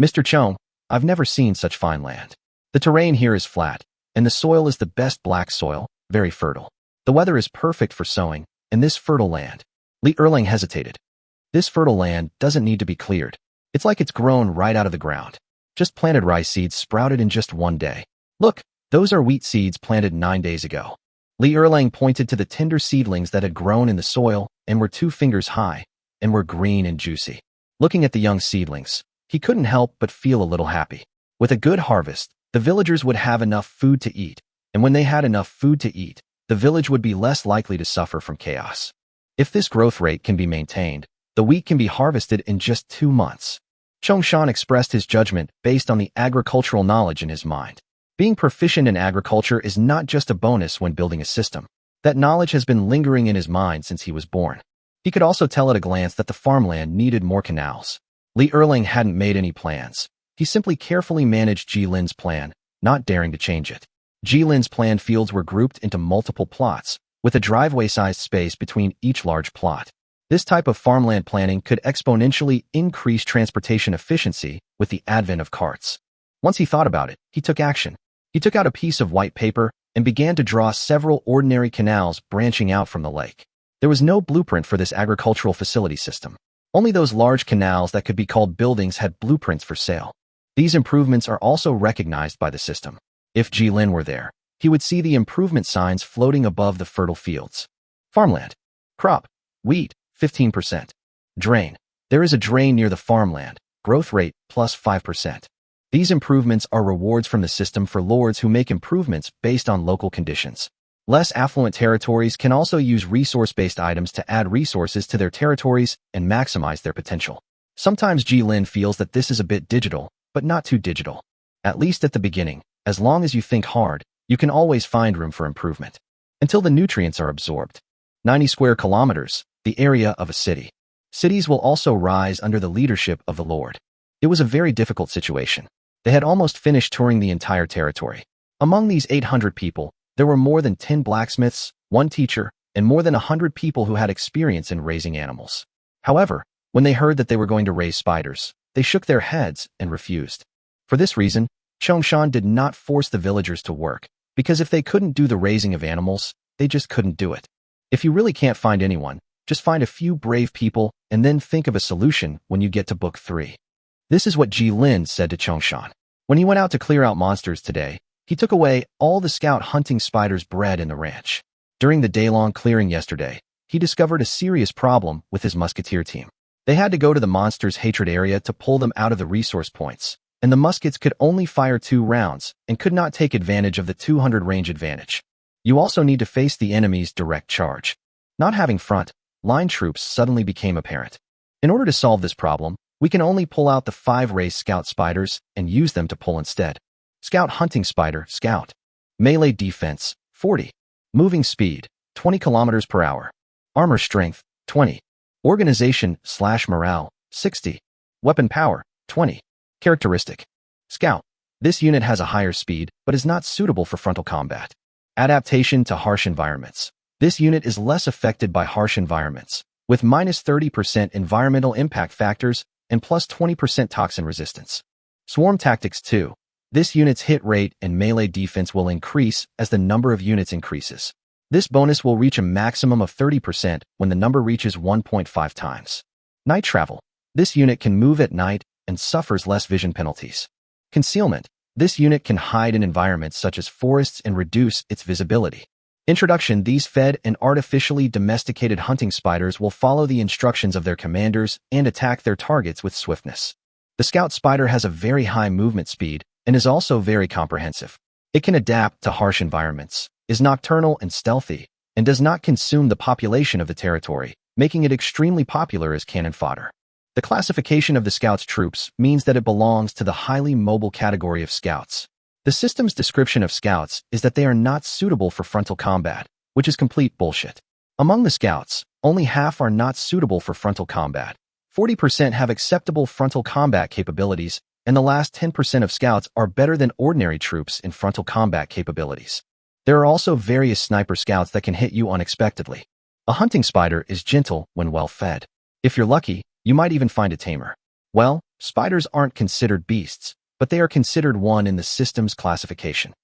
Mr. Chong, I've never seen such fine land. The terrain here is flat, and the soil is the best black soil, very fertile. The weather is perfect for sowing, and this fertile land. Li Erling hesitated. This fertile land doesn't need to be cleared. It's like it's grown right out of the ground. Just planted rice seeds sprouted in just one day. Look, those are wheat seeds planted 9 days ago. Li Erling pointed to the tender seedlings that had grown in the soil and were 2 fingers high, and were green and juicy. Looking at the young seedlings, he couldn't help but feel a little happy. With a good harvest, the villagers would have enough food to eat, and when they had enough food to eat, the village would be less likely to suffer from chaos. If this growth rate can be maintained, the wheat can be harvested in just 2 months. Chongshan expressed his judgment based on the agricultural knowledge in his mind. Being proficient in agriculture is not just a bonus when building a system. That knowledge has been lingering in his mind since he was born. He could also tell at a glance that the farmland needed more canals. Li Erling hadn't made any plans. He simply carefully managed Ji Lin's plan, not daring to change it. Ji Lin's planned fields were grouped into multiple plots, with a driveway-sized space between each large plot. This type of farmland planning could exponentially increase transportation efficiency with the advent of carts. Once he thought about it, he took action. He took out a piece of white paper and began to draw several ordinary canals branching out from the lake. There was no blueprint for this agricultural facility system. Only those large canals that could be called buildings had blueprints for sale. These improvements are also recognized by the system. If Ji Lin were there, he would see the improvement signs floating above the fertile fields. Farmland. Crop. Wheat, 15%. Drain. There is a drain near the farmland. Growth rate, plus 5%. These improvements are rewards from the system for lords who make improvements based on local conditions. Less affluent territories can also use resource-based items to add resources to their territories and maximize their potential. Sometimes Ji Lin feels that this is a bit digital, but not too digital. At least at the beginning, as long as you think hard, you can always find room for improvement. Until the nutrients are absorbed. 90 square kilometers, the area of a city. Cities will also rise under the leadership of the Lord. It was a very difficult situation. They had almost finished touring the entire territory. Among these 800 people, there were more than 10 blacksmiths, 1 teacher, and more than 100 people who had experience in raising animals. However, when they heard that they were going to raise spiders, they shook their heads and refused. For this reason, Chongshan did not force the villagers to work, because if they couldn't do the raising of animals, they just couldn't do it. If you really can't find anyone, just find a few brave people and then think of a solution when you get to book 3. This is what Ji Lin said to Chongshan. When he went out to clear out monsters today, he took away all the scout hunting spiders bred in the ranch. During the day-long clearing yesterday, he discovered a serious problem with his musketeer team. They had to go to the monsters' hatred area to pull them out of the resource points, and the muskets could only fire 2 rounds and could not take advantage of the 200 range advantage. You also need to face the enemy's direct charge. Not having front line troops suddenly became apparent. In order to solve this problem, we can only pull out the 5 raised scout spiders and use them to pull instead. Scout hunting spider, scout. Melee defense, 40. Moving speed, 20 kilometers per hour. Armor strength, 20. Organization/morale, 60. Weapon power, 20. Characteristic. Scout. This unit has a higher speed, but is not suitable for frontal combat. Adaptation to harsh environments. This unit is less affected by harsh environments, with minus 30% environmental impact factors and plus 20% toxin resistance. Swarm tactics 2. This unit's hit rate and melee defense will increase as the number of units increases. This bonus will reach a maximum of 30% when the number reaches 1.5 times. Night travel. This unit can move at night and suffers less vision penalties. Concealment. This unit can hide in environments such as forests and reduce its visibility. Introduction: these fed and artificially domesticated hunting spiders will follow the instructions of their commanders and attack their targets with swiftness. The scout spider has a very high movement speed and is also very comprehensive. It can adapt to harsh environments, is nocturnal and stealthy, and does not consume the population of the territory, making it extremely popular as cannon fodder. The classification of the Scouts troops means that it belongs to the highly mobile category of Scouts. The system's description of Scouts is that they are not suitable for frontal combat, which is complete bullshit. Among the Scouts, only half are not suitable for frontal combat. 40% have acceptable frontal combat capabilities, and the last 10% of Scouts are better than ordinary troops in frontal combat capabilities. There are also various sniper Scouts that can hit you unexpectedly. A hunting spider is gentle when well fed. If you're lucky, you might even find a tamer. Well, spiders aren't considered beasts, but they are considered one in the system's classification.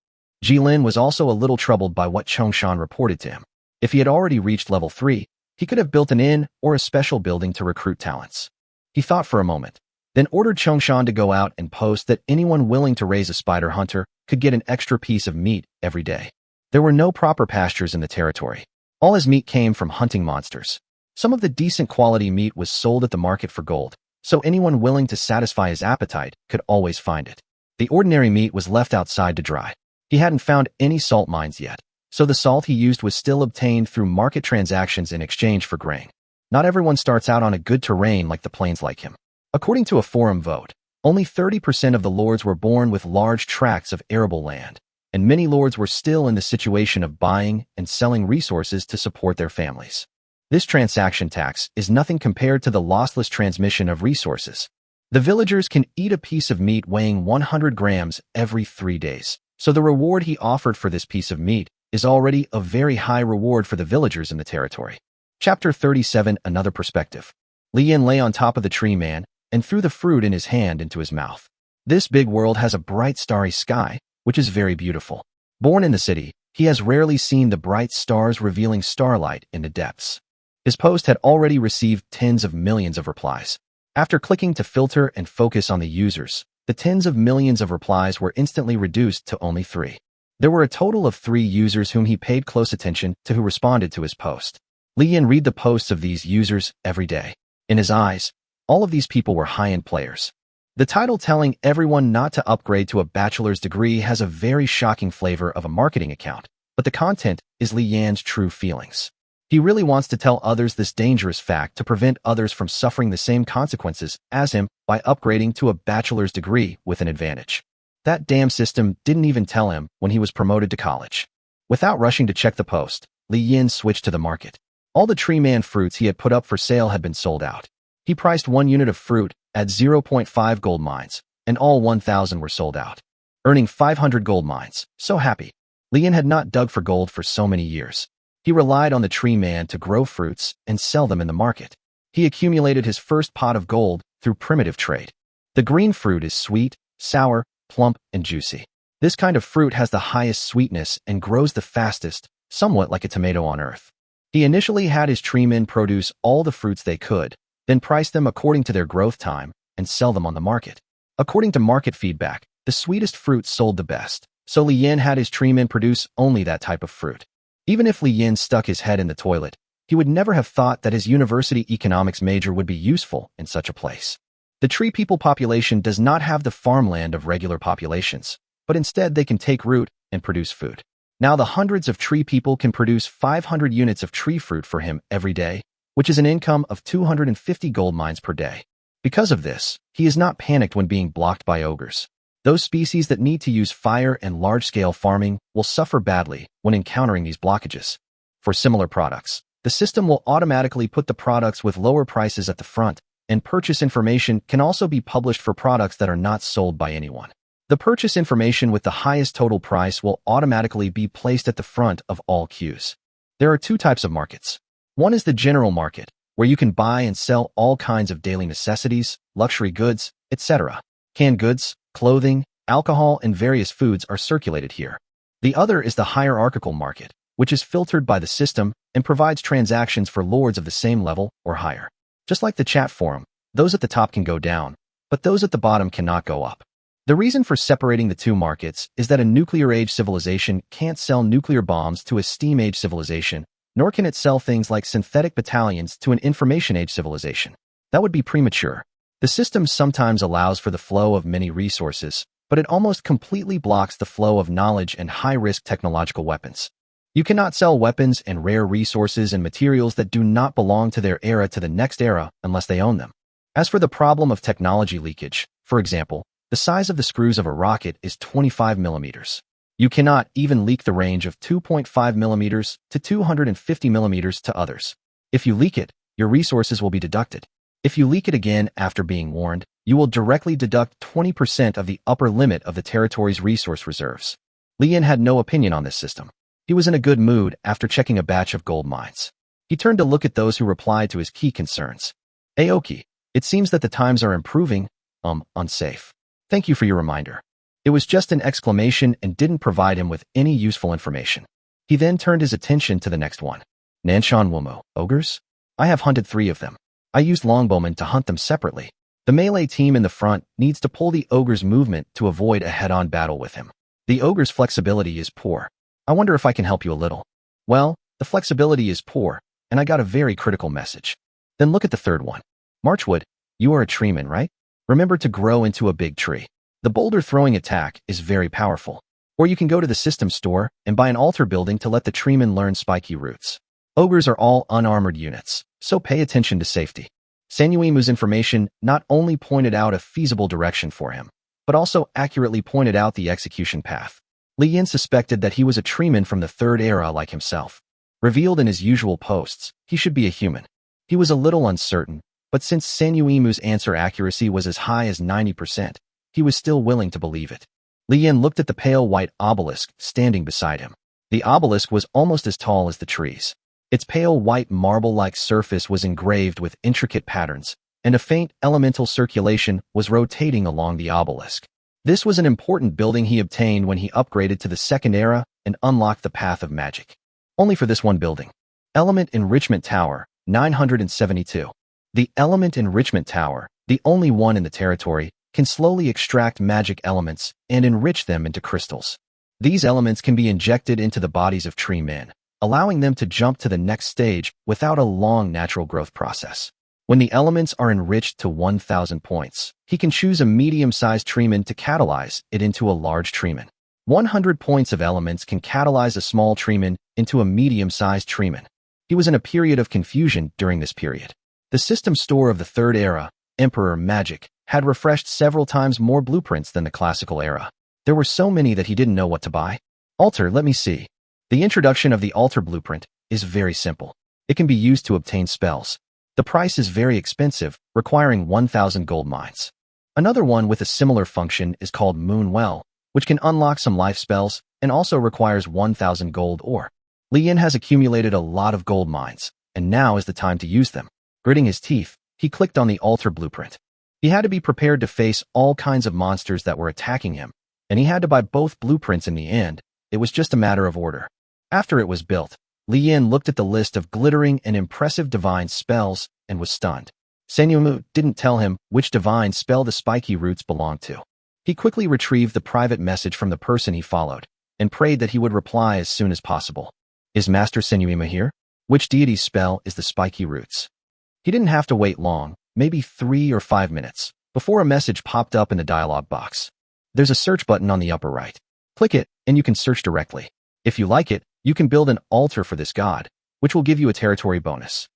Jilin was also a little troubled by what Chongshan reported to him. If he had already reached level 3, he could have built an inn or a special building to recruit talents. He thought for a moment, then ordered Chongshan to go out and post that anyone willing to raise a spider hunter could get an extra piece of meat every day. There were no proper pastures in the territory. All his meat came from hunting monsters. Some of the decent quality meat was sold at the market for gold, so anyone willing to satisfy his appetite could always find it. The ordinary meat was left outside to dry. He hadn't found any salt mines yet, so the salt he used was still obtained through market transactions in exchange for grain. Not everyone starts out on a good terrain like the plains like him. According to a forum vote, only 30% of the lords were born with large tracts of arable land, and many lords were still in the situation of buying and selling resources to support their families. This transaction tax is nothing compared to the lossless transmission of resources. The villagers can eat a piece of meat weighing 100 grams every 3 days, so the reward he offered for this piece of meat is already a very high reward for the villagers in the territory. Chapter 37: Another Perspective. Li Yin lay on top of the tree man and threw the fruit in his hand into his mouth. This big world has a bright starry sky, which is very beautiful. Born in the city, he has rarely seen the bright stars revealing starlight in the depths. His post had already received tens of millions of replies. After clicking to filter and focus on the users, the tens of millions of replies were instantly reduced to only 3. There were a total of 3 users whom he paid close attention to who responded to his post. Li Yin read the posts of these users every day. In his eyes, all of these people were high-end players. The title telling everyone not to upgrade to a bachelor's degree has a very shocking flavor of a marketing account, but the content is Li Yan's true feelings. He really wants to tell others this dangerous fact to prevent others from suffering the same consequences as him by upgrading to a bachelor's degree with an advantage. That damn system didn't even tell him when he was promoted to college. Without rushing to check the post, Li Yin switched to the market. All the tree man fruits he had put up for sale had been sold out. He priced 1 unit of fruit at 0.5 gold mines, and all 1,000 were sold out. Earning 500 gold mines, so happy. Li Yin had not dug for gold for so many years. He relied on the tree man to grow fruits and sell them in the market. He accumulated his first pot of gold through primitive trade. The green fruit is sweet, sour, plump, and juicy. This kind of fruit has the highest sweetness and grows the fastest, somewhat like a tomato on earth. He initially had his tree men produce all the fruits they could, then price them according to their growth time and sell them on the market. According to market feedback, the sweetest fruit sold the best, so Li Yin had his tree men produce only that type of fruit. Even if Li Yin stuck his head in the toilet, he would never have thought that his university economics major would be useful in such a place. The tree people population does not have the farmland of regular populations, but instead they can take root and produce food. Now the hundreds of tree people can produce 500 units of tree fruit for him every day, which is an income of 250 gold mines per day. Because of this, he is not panicked when being blocked by ogres. Those species that need to use fire and large-scale farming will suffer badly when encountering these blockages. For similar products, the system will automatically put the products with lower prices at the front, and purchase information can also be published for products that are not sold by anyone. The purchase information with the highest total price will automatically be placed at the front of all queues. There are 2 types of markets. One is the general market, where you can buy and sell all kinds of daily necessities, luxury goods, etc. Canned goods, clothing, alcohol, and various foods are circulated here. The other is the hierarchical market, which is filtered by the system and provides transactions for lords of the same level or higher. Just like the chat forum, those at the top can go down, but those at the bottom cannot go up. The reason for separating the two markets is that a nuclear-age civilization can't sell nuclear bombs to a steam-age civilization, nor can it sell things like synthetic battalions to an information-age civilization. That would be premature. The system sometimes allows for the flow of many resources, but it almost completely blocks the flow of knowledge and high-risk technological weapons. You cannot sell weapons and rare resources and materials that do not belong to their era to the next era unless they own them. As for the problem of technology leakage, for example, the size of the screws of a rocket is 25 millimeters. You cannot even leak the range of 2.5 millimeters to 250 millimeters to others. If you leak it, your resources will be deducted. If you leak it again after being warned, you will directly deduct 20% of the upper limit of the territory's resource reserves. Li Yin had no opinion on this system. He was in a good mood after checking a batch of gold mines. He turned to look at those who replied to his key concerns. Aoki, it seems that the times are improving. Unsafe. Thank you for your reminder. It was just an exclamation and didn't provide him with any useful information. He then turned his attention to the next one. Nanshan Wumo, ogres? I have hunted 3 of them. I used longbowmen to hunt them separately. The melee team in the front needs to pull the ogre's movement to avoid a head-on battle with him. The ogre's flexibility is poor. I wonder if I can help you a little. Well, the flexibility is poor, and I got a very critical message. Then look at the third one. Marchwood, you are a treeman, right? Remember to grow into a big tree. The boulder throwing attack is very powerful. Or you can go to the system store and buy an altar building to let the treeman learn spiky roots. Ogres are all unarmored units, so pay attention to safety. Sanuimu's information not only pointed out a feasible direction for him, but also accurately pointed out the execution path. Li Yin suspected that he was a treeman from the Third Era like himself. Revealed in his usual posts, he should be a human. He was a little uncertain, but since Sanuimu's answer accuracy was as high as 90%, he was still willing to believe it. Li Yin looked at the pale white obelisk standing beside him. The obelisk was almost as tall as the trees. Its pale white marble-like surface was engraved with intricate patterns, and a faint elemental circulation was rotating along the obelisk. This was an important building he obtained when he upgraded to the Second Era and unlocked the path of magic. Only for this one building. Element Enrichment Tower, 972. The Element Enrichment Tower, the only one in the territory, can slowly extract magic elements and enrich them into crystals. These elements can be injected into the bodies of tree men, allowing them to jump to the next stage without a long natural growth process. When the elements are enriched to 1,000 points, he can choose a medium-sized treeman to catalyze it into a large treeman. 100 points of elements can catalyze a small treeman into a medium-sized treeman. He was in a period of confusion during this period. The system store of the Third Era, Emperor Magic, had refreshed several times more blueprints than the classical era. There were so many that he didn't know what to buy. Altar, let me see. The introduction of the altar blueprint is very simple. It can be used to obtain spells. The price is very expensive, requiring 1,000 gold mines. Another one with a similar function is called Moon Well, which can unlock some life spells and also requires 1,000 gold ore. Li Yin has accumulated a lot of gold mines, and now is the time to use them. Gritting his teeth, he clicked on the altar blueprint. He had to be prepared to face all kinds of monsters that were attacking him, and he had to buy both blueprints in the end. It was just a matter of order. After it was built, Li Yin looked at the list of glittering and impressive divine spells and was stunned. Sanuimu didn't tell him which divine spell the spiky roots belonged to. He quickly retrieved the private message from the person he followed and prayed that he would reply as soon as possible. Is Master Sanuimu here? Which deity's spell is the spiky roots? He didn't have to wait long, maybe 3 or 5 minutes, before a message popped up in the dialog box. There's a search button on the upper right. Click it, and you can search directly. If you like it, you can build an altar for this god, which will give you a territory bonus.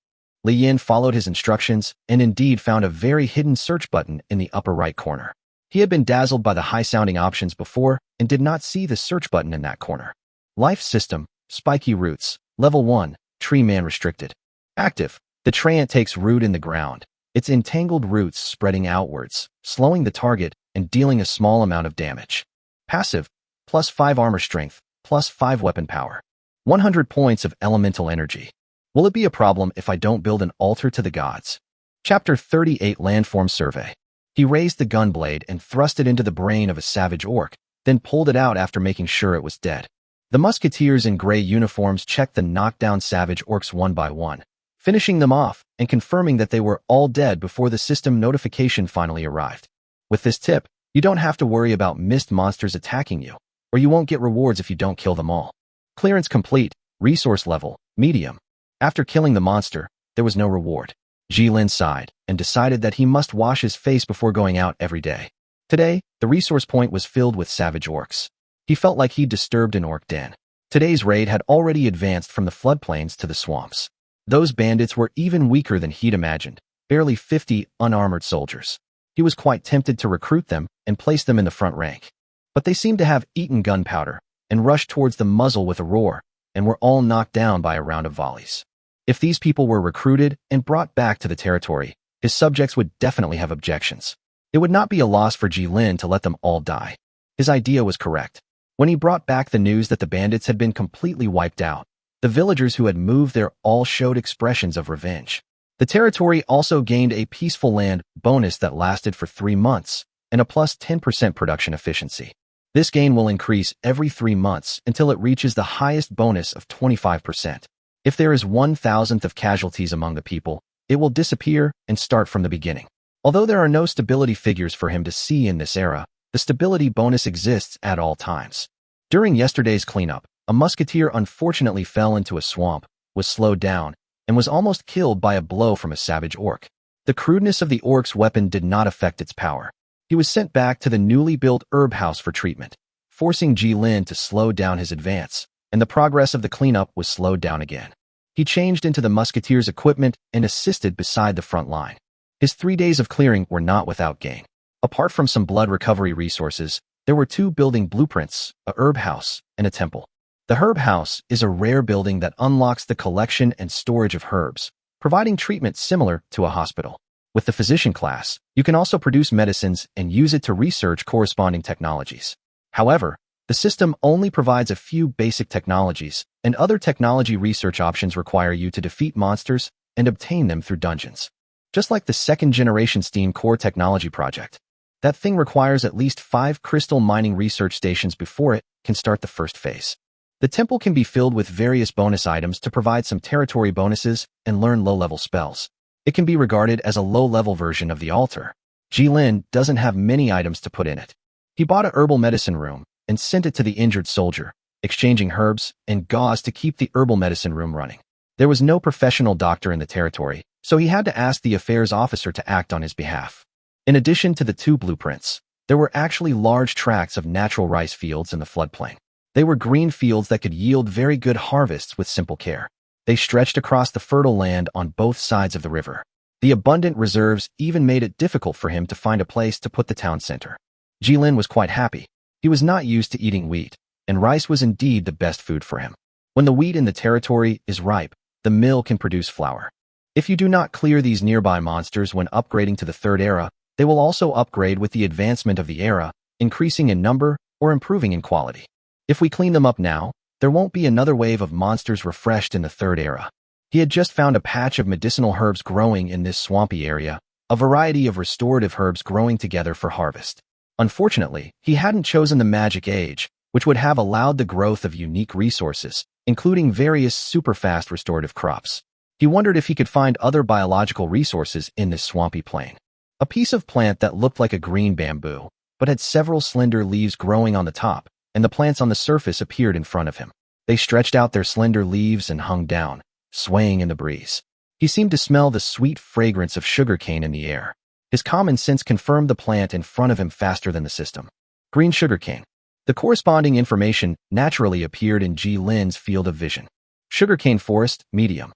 Li Yin followed his instructions and indeed found a very hidden search button in the upper right corner. He had been dazzled by the high-sounding options before and did not see the search button in that corner. Life System, Spiky Roots, Level 1, Tree Man Restricted. Active. The treant takes root in the ground, its entangled roots spreading outwards, slowing the target and dealing a small amount of damage. Passive. +5 armor strength, +5 weapon power. 100 points of elemental energy. Will it be a problem if I don't build an altar to the gods? Chapter 38 Landform Survey. He raised the gun blade and thrust it into the brain of a savage orc, then pulled it out after making sure it was dead. The musketeers in gray uniforms checked the knockdown savage orcs one by one, finishing them off and confirming that they were all dead before the system notification finally arrived. With this tip, You don't have to worry about mist monsters attacking you, or you won't get rewards if you don't kill them all. Clearance complete, resource level, medium. After killing the monster, there was no reward. Jilin sighed and decided that he must wash his face before going out every day. Today, the resource point was filled with savage orcs. He felt like he'd disturbed an orc den. Today's raid had already advanced from the floodplains to the swamps. Those bandits were even weaker than he'd imagined, barely 50 unarmored soldiers. He was quite tempted to recruit them and place them in the front rank. But they seemed to have eaten gunpowder and rushed towards the muzzle with a roar, and were all knocked down by a round of volleys. If these people were recruited and brought back to the territory, his subjects would definitely have objections. It would not be a loss for Jilin to let them all die. His idea was correct. When he brought back the news that the bandits had been completely wiped out, the villagers who had moved there all showed expressions of revenge. The territory also gained a peaceful land bonus that lasted for 3 months, and a plus 10% production efficiency. This gain will increase every 3 months until it reaches the highest bonus of 25%. If there is 1,000th of casualties among the people, it will disappear and start from the beginning. Although there are no stability figures for him to see in this era, the stability bonus exists at all times. During yesterday's cleanup, a musketeer unfortunately fell into a swamp, was slowed down, and was almost killed by a blow from a savage orc. The crudeness of the orc's weapon did not affect its power. He was sent back to the newly built herb house for treatment, forcing Jilin to slow down his advance, and the progress of the cleanup was slowed down again. He changed into the musketeer's equipment and assisted beside the front line. His 3 days of clearing were not without gain. Apart from some blood recovery resources, there were 2 building blueprints, a herb house, and a temple. The herb house is a rare building that unlocks the collection and storage of herbs, providing treatment similar to a hospital. With the physician class, you can also produce medicines and use it to research corresponding technologies. However, the system only provides a few basic technologies, and other technology research options require you to defeat monsters and obtain them through dungeons. Just like the second-generation Steam Core technology project, that thing requires at least 5 crystal mining research stations before it can start the first phase. The temple can be filled with various bonus items to provide some territory bonuses and learn low-level spells. It can be regarded as a low-level version of the altar. Jilin doesn't have many items to put in it. He bought a herbal medicine room and sent it to the injured soldier, exchanging herbs and gauze to keep the herbal medicine room running. There was no professional doctor in the territory, so he had to ask the affairs officer to act on his behalf. In addition to the 2 blueprints, there were actually large tracts of natural rice fields in the floodplain. They were green fields that could yield very good harvests with simple care. They stretched across the fertile land on both sides of the river. The abundant reserves even made it difficult for him to find a place to put the town center. Jilin was quite happy. He was not used to eating wheat, and rice was indeed the best food for him. When the wheat in the territory is ripe, the mill can produce flour. If you do not clear these nearby monsters when upgrading to the 3rd era, they will also upgrade with the advancement of the era, increasing in number or improving in quality. If we clean them up now, there won't be another wave of monsters refreshed in the 3rd era. He had just found a patch of medicinal herbs growing in this swampy area, a variety of restorative herbs growing together for harvest. Unfortunately, he hadn't chosen the magic age, which would have allowed the growth of unique resources, including various super-fast restorative crops. He wondered if he could find other biological resources in this swampy plain. A piece of plant that looked like a green bamboo, but had several slender leaves growing on the top, and the plants on the surface appeared in front of him. They stretched out their slender leaves and hung down, swaying in the breeze. He seemed to smell the sweet fragrance of sugarcane in the air. His common sense confirmed the plant in front of him faster than the system. Green sugarcane. The corresponding information naturally appeared in Jilin's field of vision. Sugarcane forest, medium.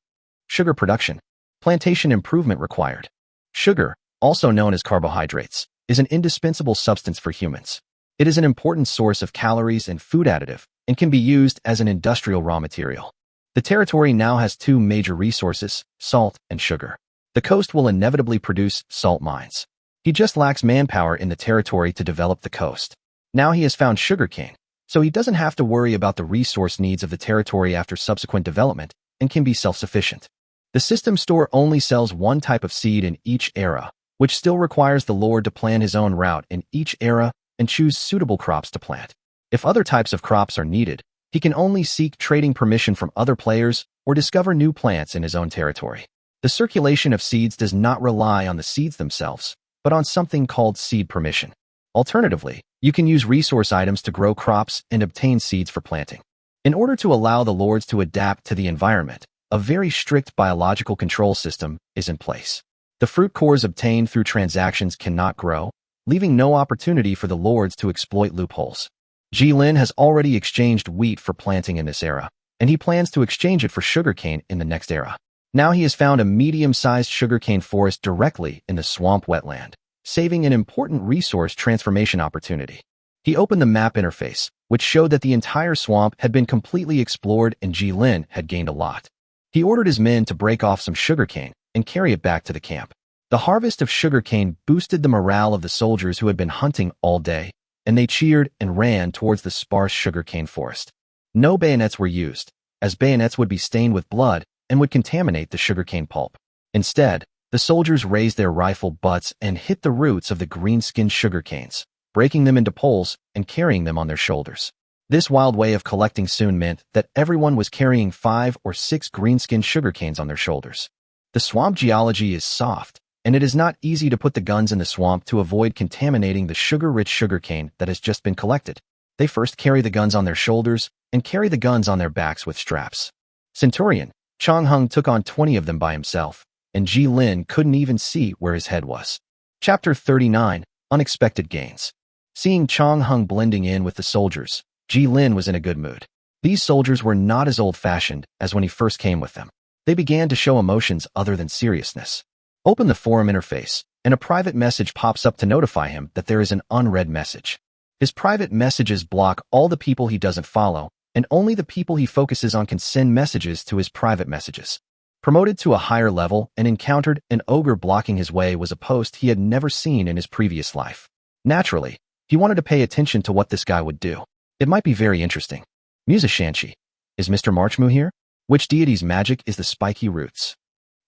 Sugar production. Plantation improvement required. Sugar, also known as carbohydrates, is an indispensable substance for humans. It is an important source of calories and food additive, and can be used as an industrial raw material. The territory now has 2 major resources, salt and sugar. The coast will inevitably produce salt mines. He just lacks manpower in the territory to develop the coast. Now he has found sugarcane, so he doesn't have to worry about the resource needs of the territory after subsequent development, and can be self-sufficient. The system store only sells 1 type of seed in each era, which still requires the lord to plan his own route in each era and choose suitable crops to plant. If other types of crops are needed, he can only seek trading permission from other players or discover new plants in his own territory. The circulation of seeds does not rely on the seeds themselves, but on something called seed permission. Alternatively, you can use resource items to grow crops and obtain seeds for planting. In order to allow the lords to adapt to the environment, a very strict biological control system is in place. The fruit cores obtained through transactions cannot grow, leaving no opportunity for the lords to exploit loopholes. Jilin has already exchanged wheat for planting in this era, and he plans to exchange it for sugarcane in the next era. Now he has found a medium-sized sugarcane forest directly in the swamp wetland, saving an important resource transformation opportunity. He opened the map interface, which showed that the entire swamp had been completely explored and Jilin had gained a lot. He ordered his men to break off some sugarcane and carry it back to the camp. The harvest of sugarcane boosted the morale of the soldiers who had been hunting all day, and they cheered and ran towards the sparse sugarcane forest. No bayonets were used, as bayonets would be stained with blood and would contaminate the sugarcane pulp. Instead, the soldiers raised their rifle butts and hit the roots of the green-skinned sugarcanes, breaking them into poles and carrying them on their shoulders. This wild way of collecting soon meant that everyone was carrying 5 or 6 green-skinned sugarcanes on their shoulders. The swamp geology is soft, and it is not easy to put the guns in the swamp to avoid contaminating the sugar-rich sugarcane that has just been collected. They first carry the guns on their shoulders and carry the guns on their backs with straps. Centurion Chang Hung took on 20 of them by himself, and Jilin couldn't even see where his head was. Chapter 39, Unexpected Gains. Seeing Chang Hung blending in with the soldiers, Jilin was in a good mood. These soldiers were not as old-fashioned as when he first came with them. They began to show emotions other than seriousness. Open the forum interface, and a private message pops up to notify him that there is an unread message. His private messages block all the people he doesn't follow, and only the people he focuses on can send messages to his private messages. Promoted to a higher level and encountered an ogre blocking his way was a post he had never seen in his previous life. Naturally, he wanted to pay attention to what this guy would do. It might be very interesting. Musashanshi. Is Mr. Marchmu here? Which deity's magic is the spiky roots?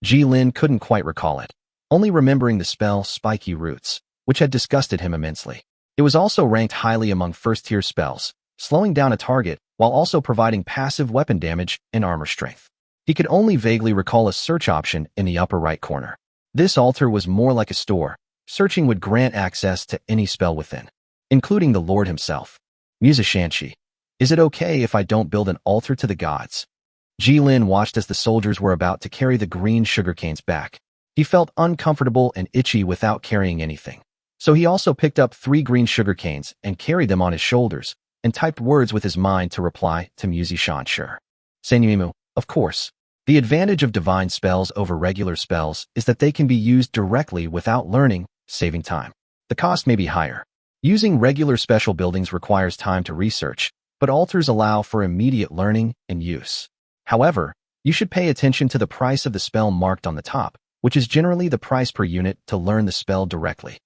Jilin couldn't quite recall it, only remembering the spell spiky roots, which had disgusted him immensely. It was also ranked highly among first-tier spells, slowing down a target while also providing passive weapon damage and armor strength. He could only vaguely recall a search option in the upper right corner. This altar was more like a store. Searching would grant access to any spell within, including the Lord himself. Musashanshi. Is it okay if I don't build an altar to the gods? Jilin watched as the soldiers were about to carry the green sugarcanes back. He felt uncomfortable and itchy without carrying anything. So he also picked up 3 green sugarcanes and carried them on his shoulders, and typed words with his mind to reply to Musashan. Sure. Senyuimu, of course. The advantage of divine spells over regular spells is that they can be used directly without learning, saving time. The cost may be higher. Using regular special buildings requires time to research, but altars allow for immediate learning and use. However, you should pay attention to the price of the spell marked on the top, which is generally the price per unit to learn the spell directly.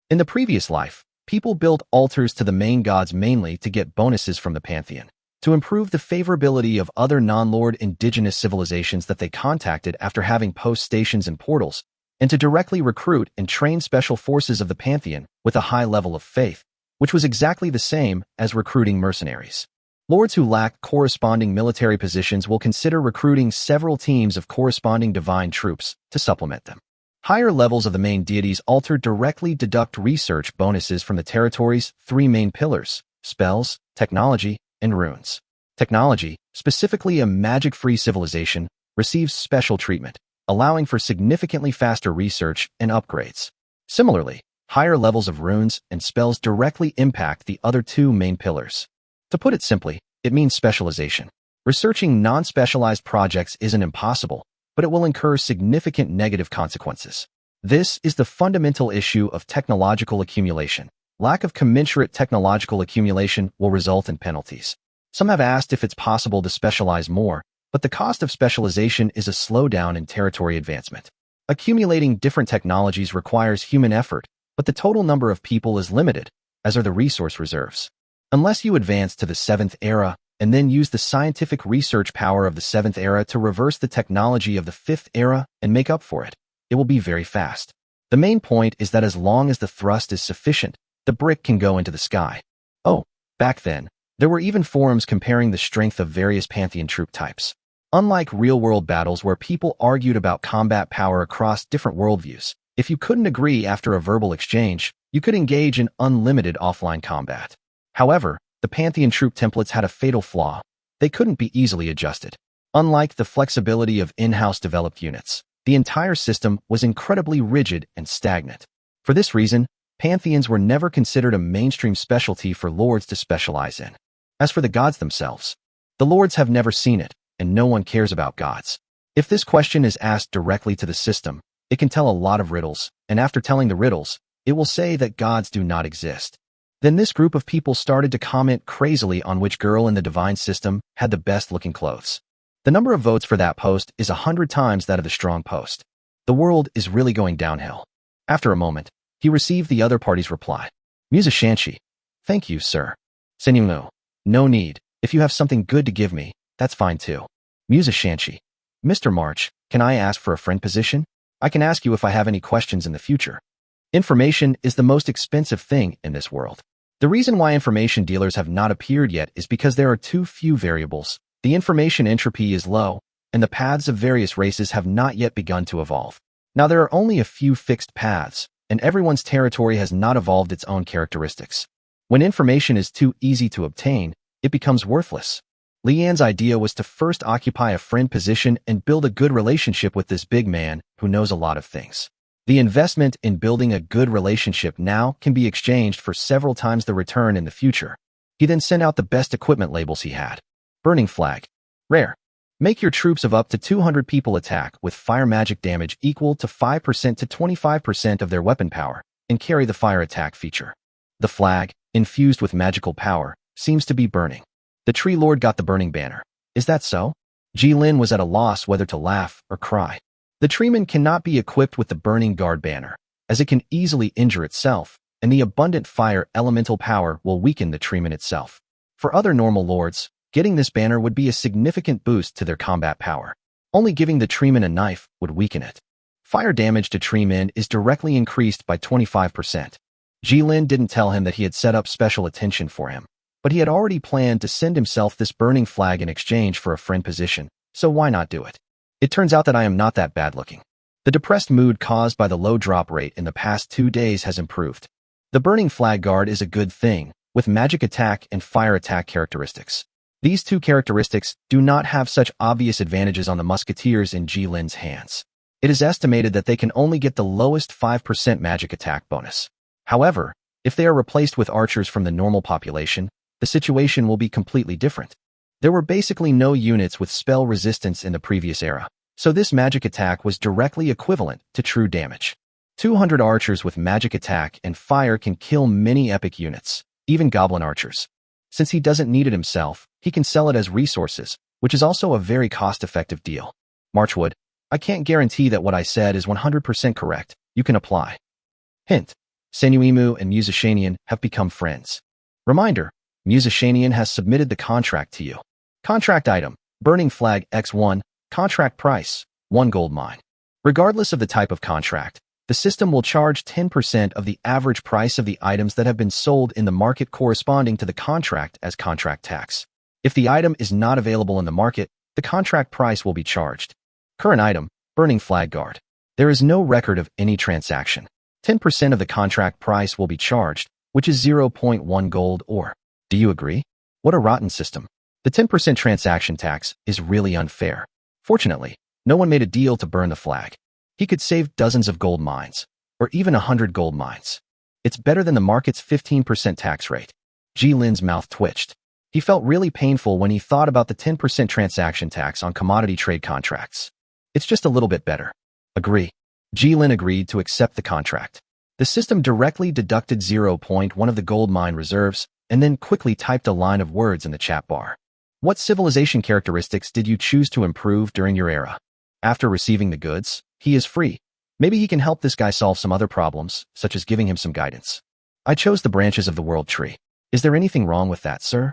In the previous life, people built altars to the main gods mainly to get bonuses from the pantheon, to improve the favorability of other non-lord indigenous civilizations that they contacted after having post stations and portals, and to directly recruit and train special forces of the pantheon with a high level of faith, which was exactly the same as recruiting mercenaries. Lords who lack corresponding military positions will consider recruiting several teams of corresponding divine troops to supplement them. Higher levels of the main deities altar directly deduct research bonuses from the territory's 3 main pillars: spells, technology, and runes. Technology, specifically a magic-free civilization, receives special treatment, allowing for significantly faster research and upgrades. Similarly, higher levels of runes and spells directly impact the other 2 main pillars. To put it simply, it means specialization. Researching non-specialized projects isn't impossible, but it will incur significant negative consequences. This is the fundamental issue of technological accumulation. Lack of commensurate technological accumulation will result in penalties. Some have asked if it's possible to specialize more, but the cost of specialization is a slowdown in territory advancement. Accumulating different technologies requires human effort, but the total number of people is limited, as are the resource reserves. Unless you advance to the 7th era and then use the scientific research power of the 7th era to reverse the technology of the 5th era and make up for it, it will be very fast. The main point is that as long as the thrust is sufficient, the brick can go into the sky. Oh, back then, there were even forums comparing the strength of various pantheon troop types. Unlike real-world battles where people argued about combat power across different worldviews, if you couldn't agree after a verbal exchange, You could engage in unlimited offline combat. However, the Pantheon troop templates had a fatal flaw. They couldn't be easily adjusted. Unlike the flexibility of in-house developed units, the entire system was incredibly rigid and stagnant. For this reason, Pantheons were never considered a mainstream specialty for lords to specialize in. As for the gods themselves, the lords have never seen it, and no one cares about gods. If this question is asked directly to the system, it can tell a lot of riddles, and after telling the riddles, it will say that gods do not exist. Then this group of people started to comment crazily on which girl in the divine system had the best-looking clothes. The number of votes for that post is 100 times that of the strong post. The world is really going downhill. After a moment, he received the other party's reply. Musashanshi. Thank you, sir. Senyumu. No need. If you have something good to give me, that's fine too. Musashanshi. Mr. March, can I ask for a friend position? I can ask you if I have any questions in the future. Information is the most expensive thing in this world. The reason why information dealers have not appeared yet is because there are too few variables. The information entropy is low, and the paths of various races have not yet begun to evolve. Now there are only a few fixed paths, and everyone's territory has not evolved its own characteristics. When information is too easy to obtain, it becomes worthless. Leanne's idea was to first occupy a friend position and build a good relationship with this big man who knows a lot of things. The investment in building a good relationship now can be exchanged for several times the return in the future. He then sent out the best equipment labels he had. Burning flag. Rare. Make your troops of up to 200 people attack with fire magic damage equal to 5% to 25% of their weapon power, and carry the fire attack feature. The flag, infused with magical power, seems to be burning. The tree lord got the burning banner. Is that so? Jilin was at a loss whether to laugh or cry. The treeman cannot be equipped with the burning guard banner, as it can easily injure itself, and the abundant fire elemental power will weaken the treeman itself. For other normal lords, getting this banner would be a significant boost to their combat power. Only giving the treeman a knife would weaken it. Fire damage to treemen is directly increased by 25%. Jilin didn't tell him that he had set up special attention for him, but he had already planned to send himself this burning flag in exchange for a friend position, so why not do it? It turns out that I am not that bad looking. The depressed mood caused by the low drop rate in the past 2 days has improved. The burning flag guard is a good thing, with magic attack and fire attack characteristics. These two characteristics do not have such obvious advantages on the musketeers in Jilin's hands. It is estimated that they can only get the lowest 5% magic attack bonus. However, if they are replaced with archers from the normal population, the situation will be completely different. There were basically no units with spell resistance in the previous era, so this magic attack was directly equivalent to true damage. 200 archers with magic attack and fire can kill many epic units, even goblin archers. Since he doesn't need it himself, he can sell it as resources, which is also a very cost-effective deal. Marchwood, I can't guarantee that what I said is 100% correct. You can apply. Hint. Senuimu and Musashanian have become friends. Reminder. Musashanian has submitted the contract to you. Contract item, Burning Flag X1, contract price, 1 gold mine. Regardless of the type of contract, the system will charge 10% of the average price of the items that have been sold in the market corresponding to the contract as contract tax. If the item is not available in the market, the contract price will be charged. Current item, Burning Flag Guard. There is no record of any transaction. 10% of the contract price will be charged, which is 0.1 gold ore. Do you agree? What a rotten system. The 10% transaction tax is really unfair. Fortunately, no one made a deal to burn the flag. He could save dozens of gold mines, or even 100 gold mines. It's better than the market's 15% tax rate. Jilin's mouth twitched. He felt really painful when he thought about the 10% transaction tax on commodity trade contracts. It's just a little bit better. Agree. Jilin agreed to accept the contract. The system directly deducted 0.1 of the gold mine reserves, and then quickly typed a line of words in the chat bar. What civilization characteristics did you choose to improve during your era? After receiving the goods, he is free. Maybe he can help this guy solve some other problems, such as giving him some guidance. I chose the branches of the world tree. Is there anything wrong with that, sir?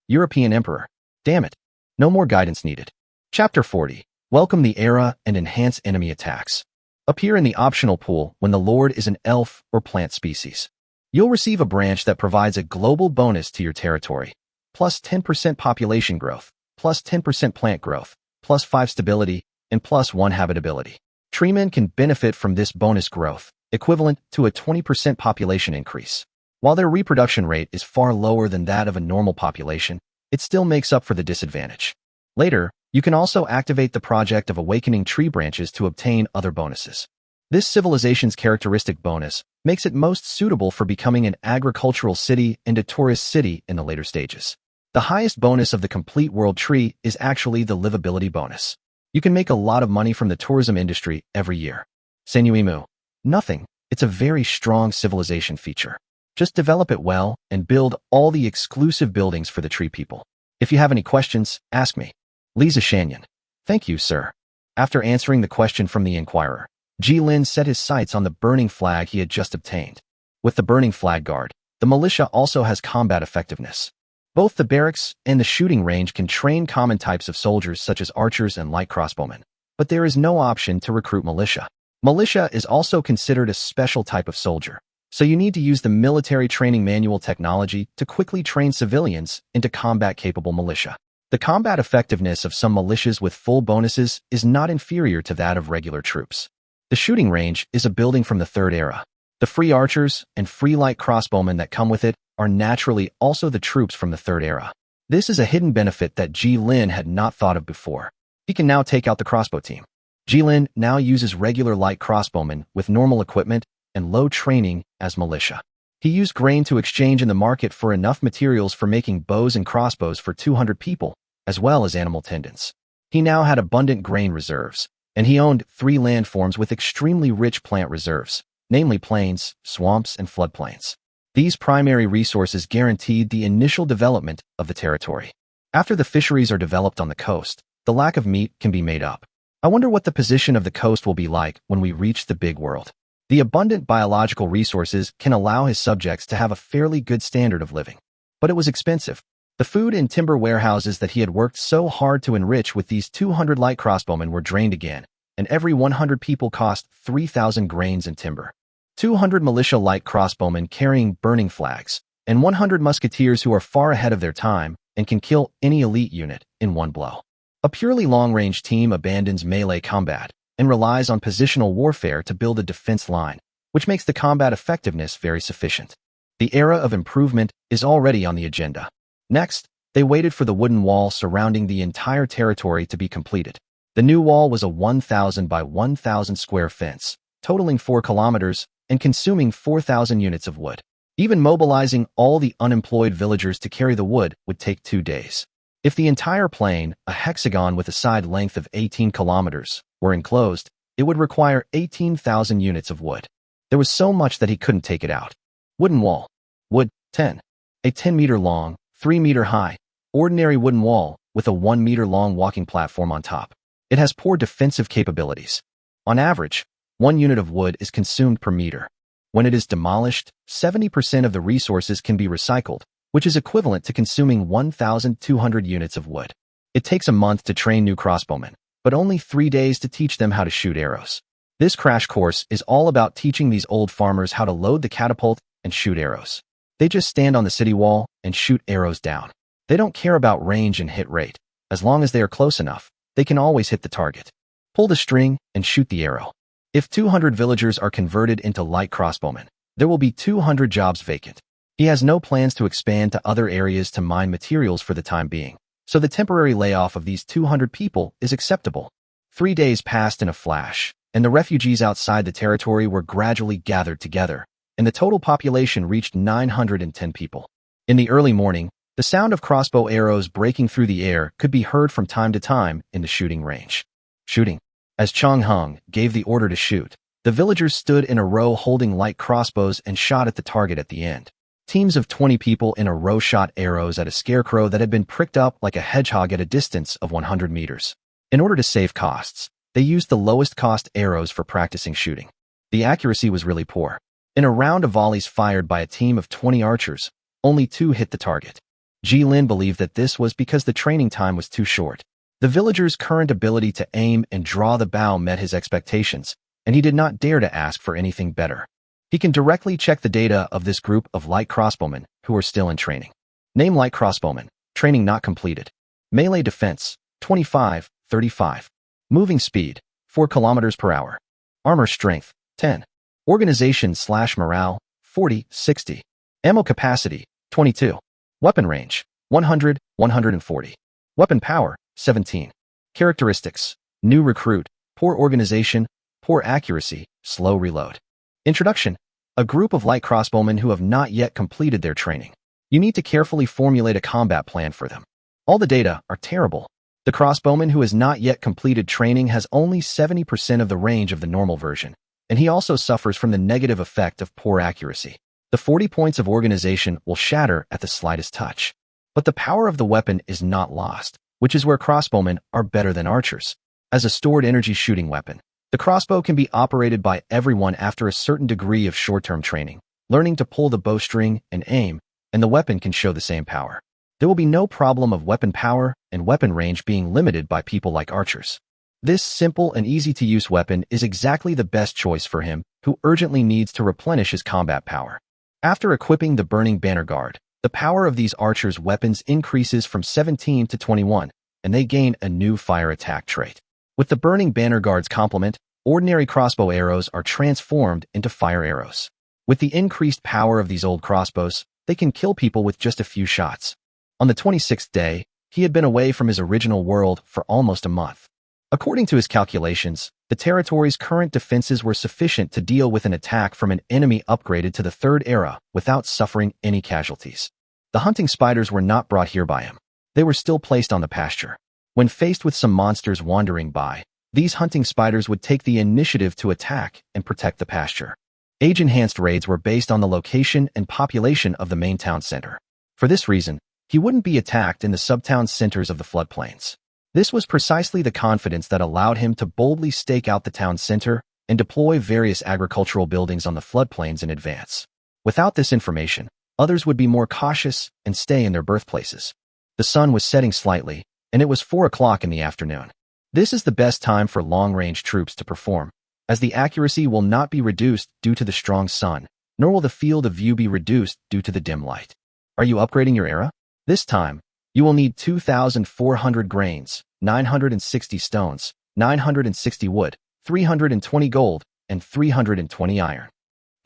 European Emperor. Damn it. No more guidance needed. Chapter 40. Welcome the era and enhance enemy attacks. Appear in the optional pool when the Lord is an elf or plant species. You'll receive a branch that provides a global bonus to your territory, plus 10% population growth, plus 10% plant growth, plus 5 stability, and plus 1 habitability. Treemen can benefit from this bonus growth, equivalent to a 20% population increase. While their reproduction rate is far lower than that of a normal population, it still makes up for the disadvantage. Later, you can also activate the project of awakening tree branches to obtain other bonuses. This civilization's characteristic bonus makes it most suitable for becoming an agricultural city and a tourist city in the later stages. The highest bonus of the complete world tree is actually the livability bonus. You can make a lot of money from the tourism industry every year. Senuimu. Nothing. It's a very strong civilization feature. Just develop it well and build all the exclusive buildings for the tree people. If you have any questions, ask me. Lisa Shanyan. Thank you, sir. After answering the question from the inquirer, Ji-Lin set his sights on the burning flag he had just obtained. With the burning flag guard, the militia also has combat effectiveness. Both the barracks and the shooting range can train common types of soldiers such as archers and light crossbowmen, but there is no option to recruit militia. Militia is also considered a special type of soldier, so you need to use the military training manual technology to quickly train civilians into combat-capable militia. The combat effectiveness of some militias with full bonuses is not inferior to that of regular troops. The shooting range is a building from the Third Era. The free archers and free light crossbowmen that come with it are naturally also the troops from the Third Era. This is a hidden benefit that Ji-Lin had not thought of before. He can now take out the crossbow team. Ji-Lin now uses regular light crossbowmen with normal equipment and low training as militia. He used grain to exchange in the market for enough materials for making bows and crossbows for 200 people, as well as animal tendons. He now had abundant grain reserves, and he owned 3 landforms with extremely rich plant reserves, namely plains, swamps, and floodplains. These primary resources guaranteed the initial development of the territory. After the fisheries are developed on the coast, the lack of meat can be made up. I wonder what the position of the coast will be like when we reach the big world. The abundant biological resources can allow his subjects to have a fairly good standard of living. But it was expensive. The food and timber warehouses that he had worked so hard to enrich with these 200 light crossbowmen were drained again, and every 100 people cost 3,000 grains and timber. 200 militia light crossbowmen carrying burning flags, and 100 musketeers who are far ahead of their time and can kill any elite unit in one blow. A purely long-range team abandons melee combat and relies on positional warfare to build a defense line, which makes the combat effectiveness very sufficient. The era of improvement is already on the agenda. Next, they waited for the wooden wall surrounding the entire territory to be completed. The new wall was a 1,000 by 1,000 square fence, totaling 4 kilometers and consuming 4,000 units of wood. Even mobilizing all the unemployed villagers to carry the wood would take 2 days. If the entire plain, a hexagon with a side length of 18 kilometers, were enclosed, it would require 18,000 units of wood. There was so much that he couldn't take it out. Wooden wall. Wood, 10. A 10-meter long, 3-meter high, ordinary wooden wall with a 1-meter long walking platform on top. It has poor defensive capabilities. On average, 1 unit of wood is consumed per meter. When it is demolished, 70% of the resources can be recycled, which is equivalent to consuming 1,200 units of wood. It takes a month to train new crossbowmen, but only 3 days to teach them how to shoot arrows. This crash course is all about teaching these old farmers how to load the catapult and shoot arrows. They just stand on the city wall and shoot arrows down. They don't care about range and hit rate. As long as they are close enough, they can always hit the target. Pull the string and shoot the arrow. If 200 villagers are converted into light crossbowmen, there will be 200 jobs vacant. He has no plans to expand to other areas to mine materials for the time being, so the temporary layoff of these 200 people is acceptable. 3 days passed in a flash, and the refugees outside the territory were gradually gathered together, and the total population reached 910 people. In the early morning, the sound of crossbow arrows breaking through the air could be heard from time to time in the shooting range. Shooting. As Chong Hung gave the order to shoot, the villagers stood in a row holding light crossbows and shot at the target at the end. Teams of 20 people in a row shot arrows at a scarecrow that had been pricked up like a hedgehog at a distance of 100 meters. In order to save costs, they used the lowest cost arrows for practicing shooting. The accuracy was really poor. In a round of volleys fired by a team of 20 archers, only 2 hit the target. Ji-Lin believed that this was because the training time was too short. The villagers' current ability to aim and draw the bow met his expectations, and he did not dare to ask for anything better. He can directly check the data of this group of light crossbowmen who are still in training. Name light crossbowmen. Training not completed. Melee defense, 25, 35. Moving speed, 4 kilometers per hour. Armor strength, 10. Organization/morale, 40-60. Ammo capacity, 22. Weapon range, 100-140. Weapon power, 17. Characteristics: new recruit, poor organization, poor accuracy, slow reload. Introduction: a group of light crossbowmen who have not yet completed their training. You need to carefully formulate a combat plan for them. All the data are terrible. The crossbowman who has not yet completed training has only 70% of the range of the normal version, and he also suffers from the negative effect of poor accuracy. The 40 points of organization will shatter at the slightest touch. But the power of the weapon is not lost, which is where crossbowmen are better than archers. As a stored energy shooting weapon, the crossbow can be operated by everyone after a certain degree of short-term training, learning to pull the bowstring and aim, and the weapon can show the same power. There will be no problem of weapon power and weapon range being limited by people like archers. This simple and easy-to-use weapon is exactly the best choice for him who urgently needs to replenish his combat power. After equipping the Burning Banner Guard, the power of these archers' weapons increases from 17 to 21, and they gain a new fire attack trait. With the Burning Banner Guard's complement, ordinary crossbow arrows are transformed into fire arrows. With the increased power of these old crossbows, they can kill people with just a few shots. On the 26th day, he had been away from his original world for almost a month. According to his calculations, the territory's current defenses were sufficient to deal with an attack from an enemy upgraded to the third era without suffering any casualties. The hunting spiders were not brought here by him. They were still placed on the pasture. When faced with some monsters wandering by, these hunting spiders would take the initiative to attack and protect the pasture. Age-enhanced raids were based on the location and population of the main town center. For this reason, he wouldn't be attacked in the subtown centers of the floodplains. This was precisely the confidence that allowed him to boldly stake out the town center and deploy various agricultural buildings on the floodplains in advance. Without this information, others would be more cautious and stay in their birthplaces. The sun was setting slightly, and it was 4 o'clock in the afternoon. This is the best time for long-range troops to perform, as the accuracy will not be reduced due to the strong sun, nor will the field of view be reduced due to the dim light. Are you upgrading your era? This time, you will need 2,400 grains, 960 stones, 960 wood, 320 gold, and 320 iron.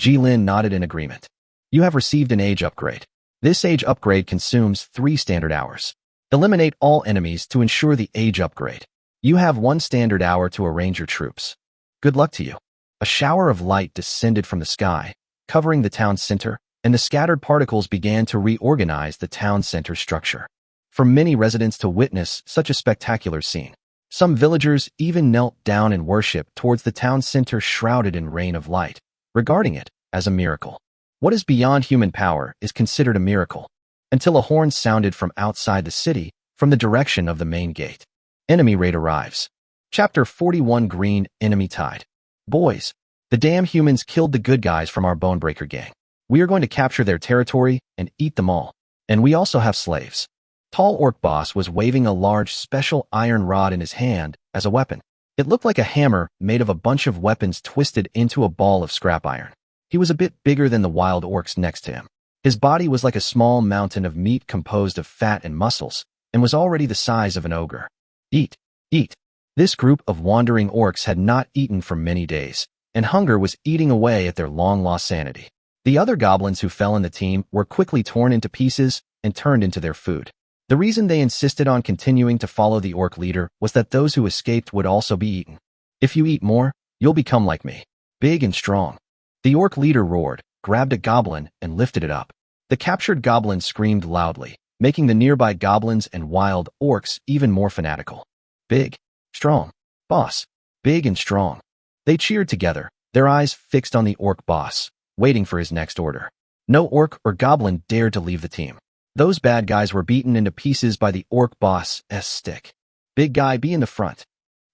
Jilin nodded in agreement. You have received an age upgrade. This age upgrade consumes 3 standard hours. Eliminate all enemies to ensure the age upgrade. You have 1 standard hour to arrange your troops. Good luck to you. A shower of light descended from the sky, covering the town center, and the scattered particles began to reorganize the town center structure. For many residents to witness such a spectacular scene, some villagers even knelt down in worship towards the town center shrouded in rain of light, regarding it as a miracle. What is beyond human power is considered a miracle, until a horn sounded from outside the city, from the direction of the main gate. Enemy raid arrives. Chapter 41 Green Enemy Tide. Boys, the damn humans killed the good guys from our Bonebreaker gang. We are going to capture their territory and eat them all. And we also have slaves. Tall Orc Boss was waving a large special iron rod in his hand as a weapon. It looked like a hammer made of a bunch of weapons twisted into a ball of scrap iron. He was a bit bigger than the wild orcs next to him. His body was like a small mountain of meat composed of fat and muscles, and was already the size of an ogre. Eat, eat. This group of wandering orcs had not eaten for many days, and hunger was eating away at their long-lost sanity. The other goblins who fell in the team were quickly torn into pieces and turned into their food. The reason they insisted on continuing to follow the orc leader was that those who escaped would also be eaten. If you eat more, you'll become like me, big and strong. The orc leader roared, grabbed a goblin, and lifted it up. The captured goblin screamed loudly, making the nearby goblins and wild orcs even more fanatical. Big, strong, boss, big and strong. They cheered together, their eyes fixed on the orc boss, waiting for his next order. No orc or goblin dared to leave the team. Those bad guys were beaten into pieces by the orc boss's stick. Big guy, be in the front.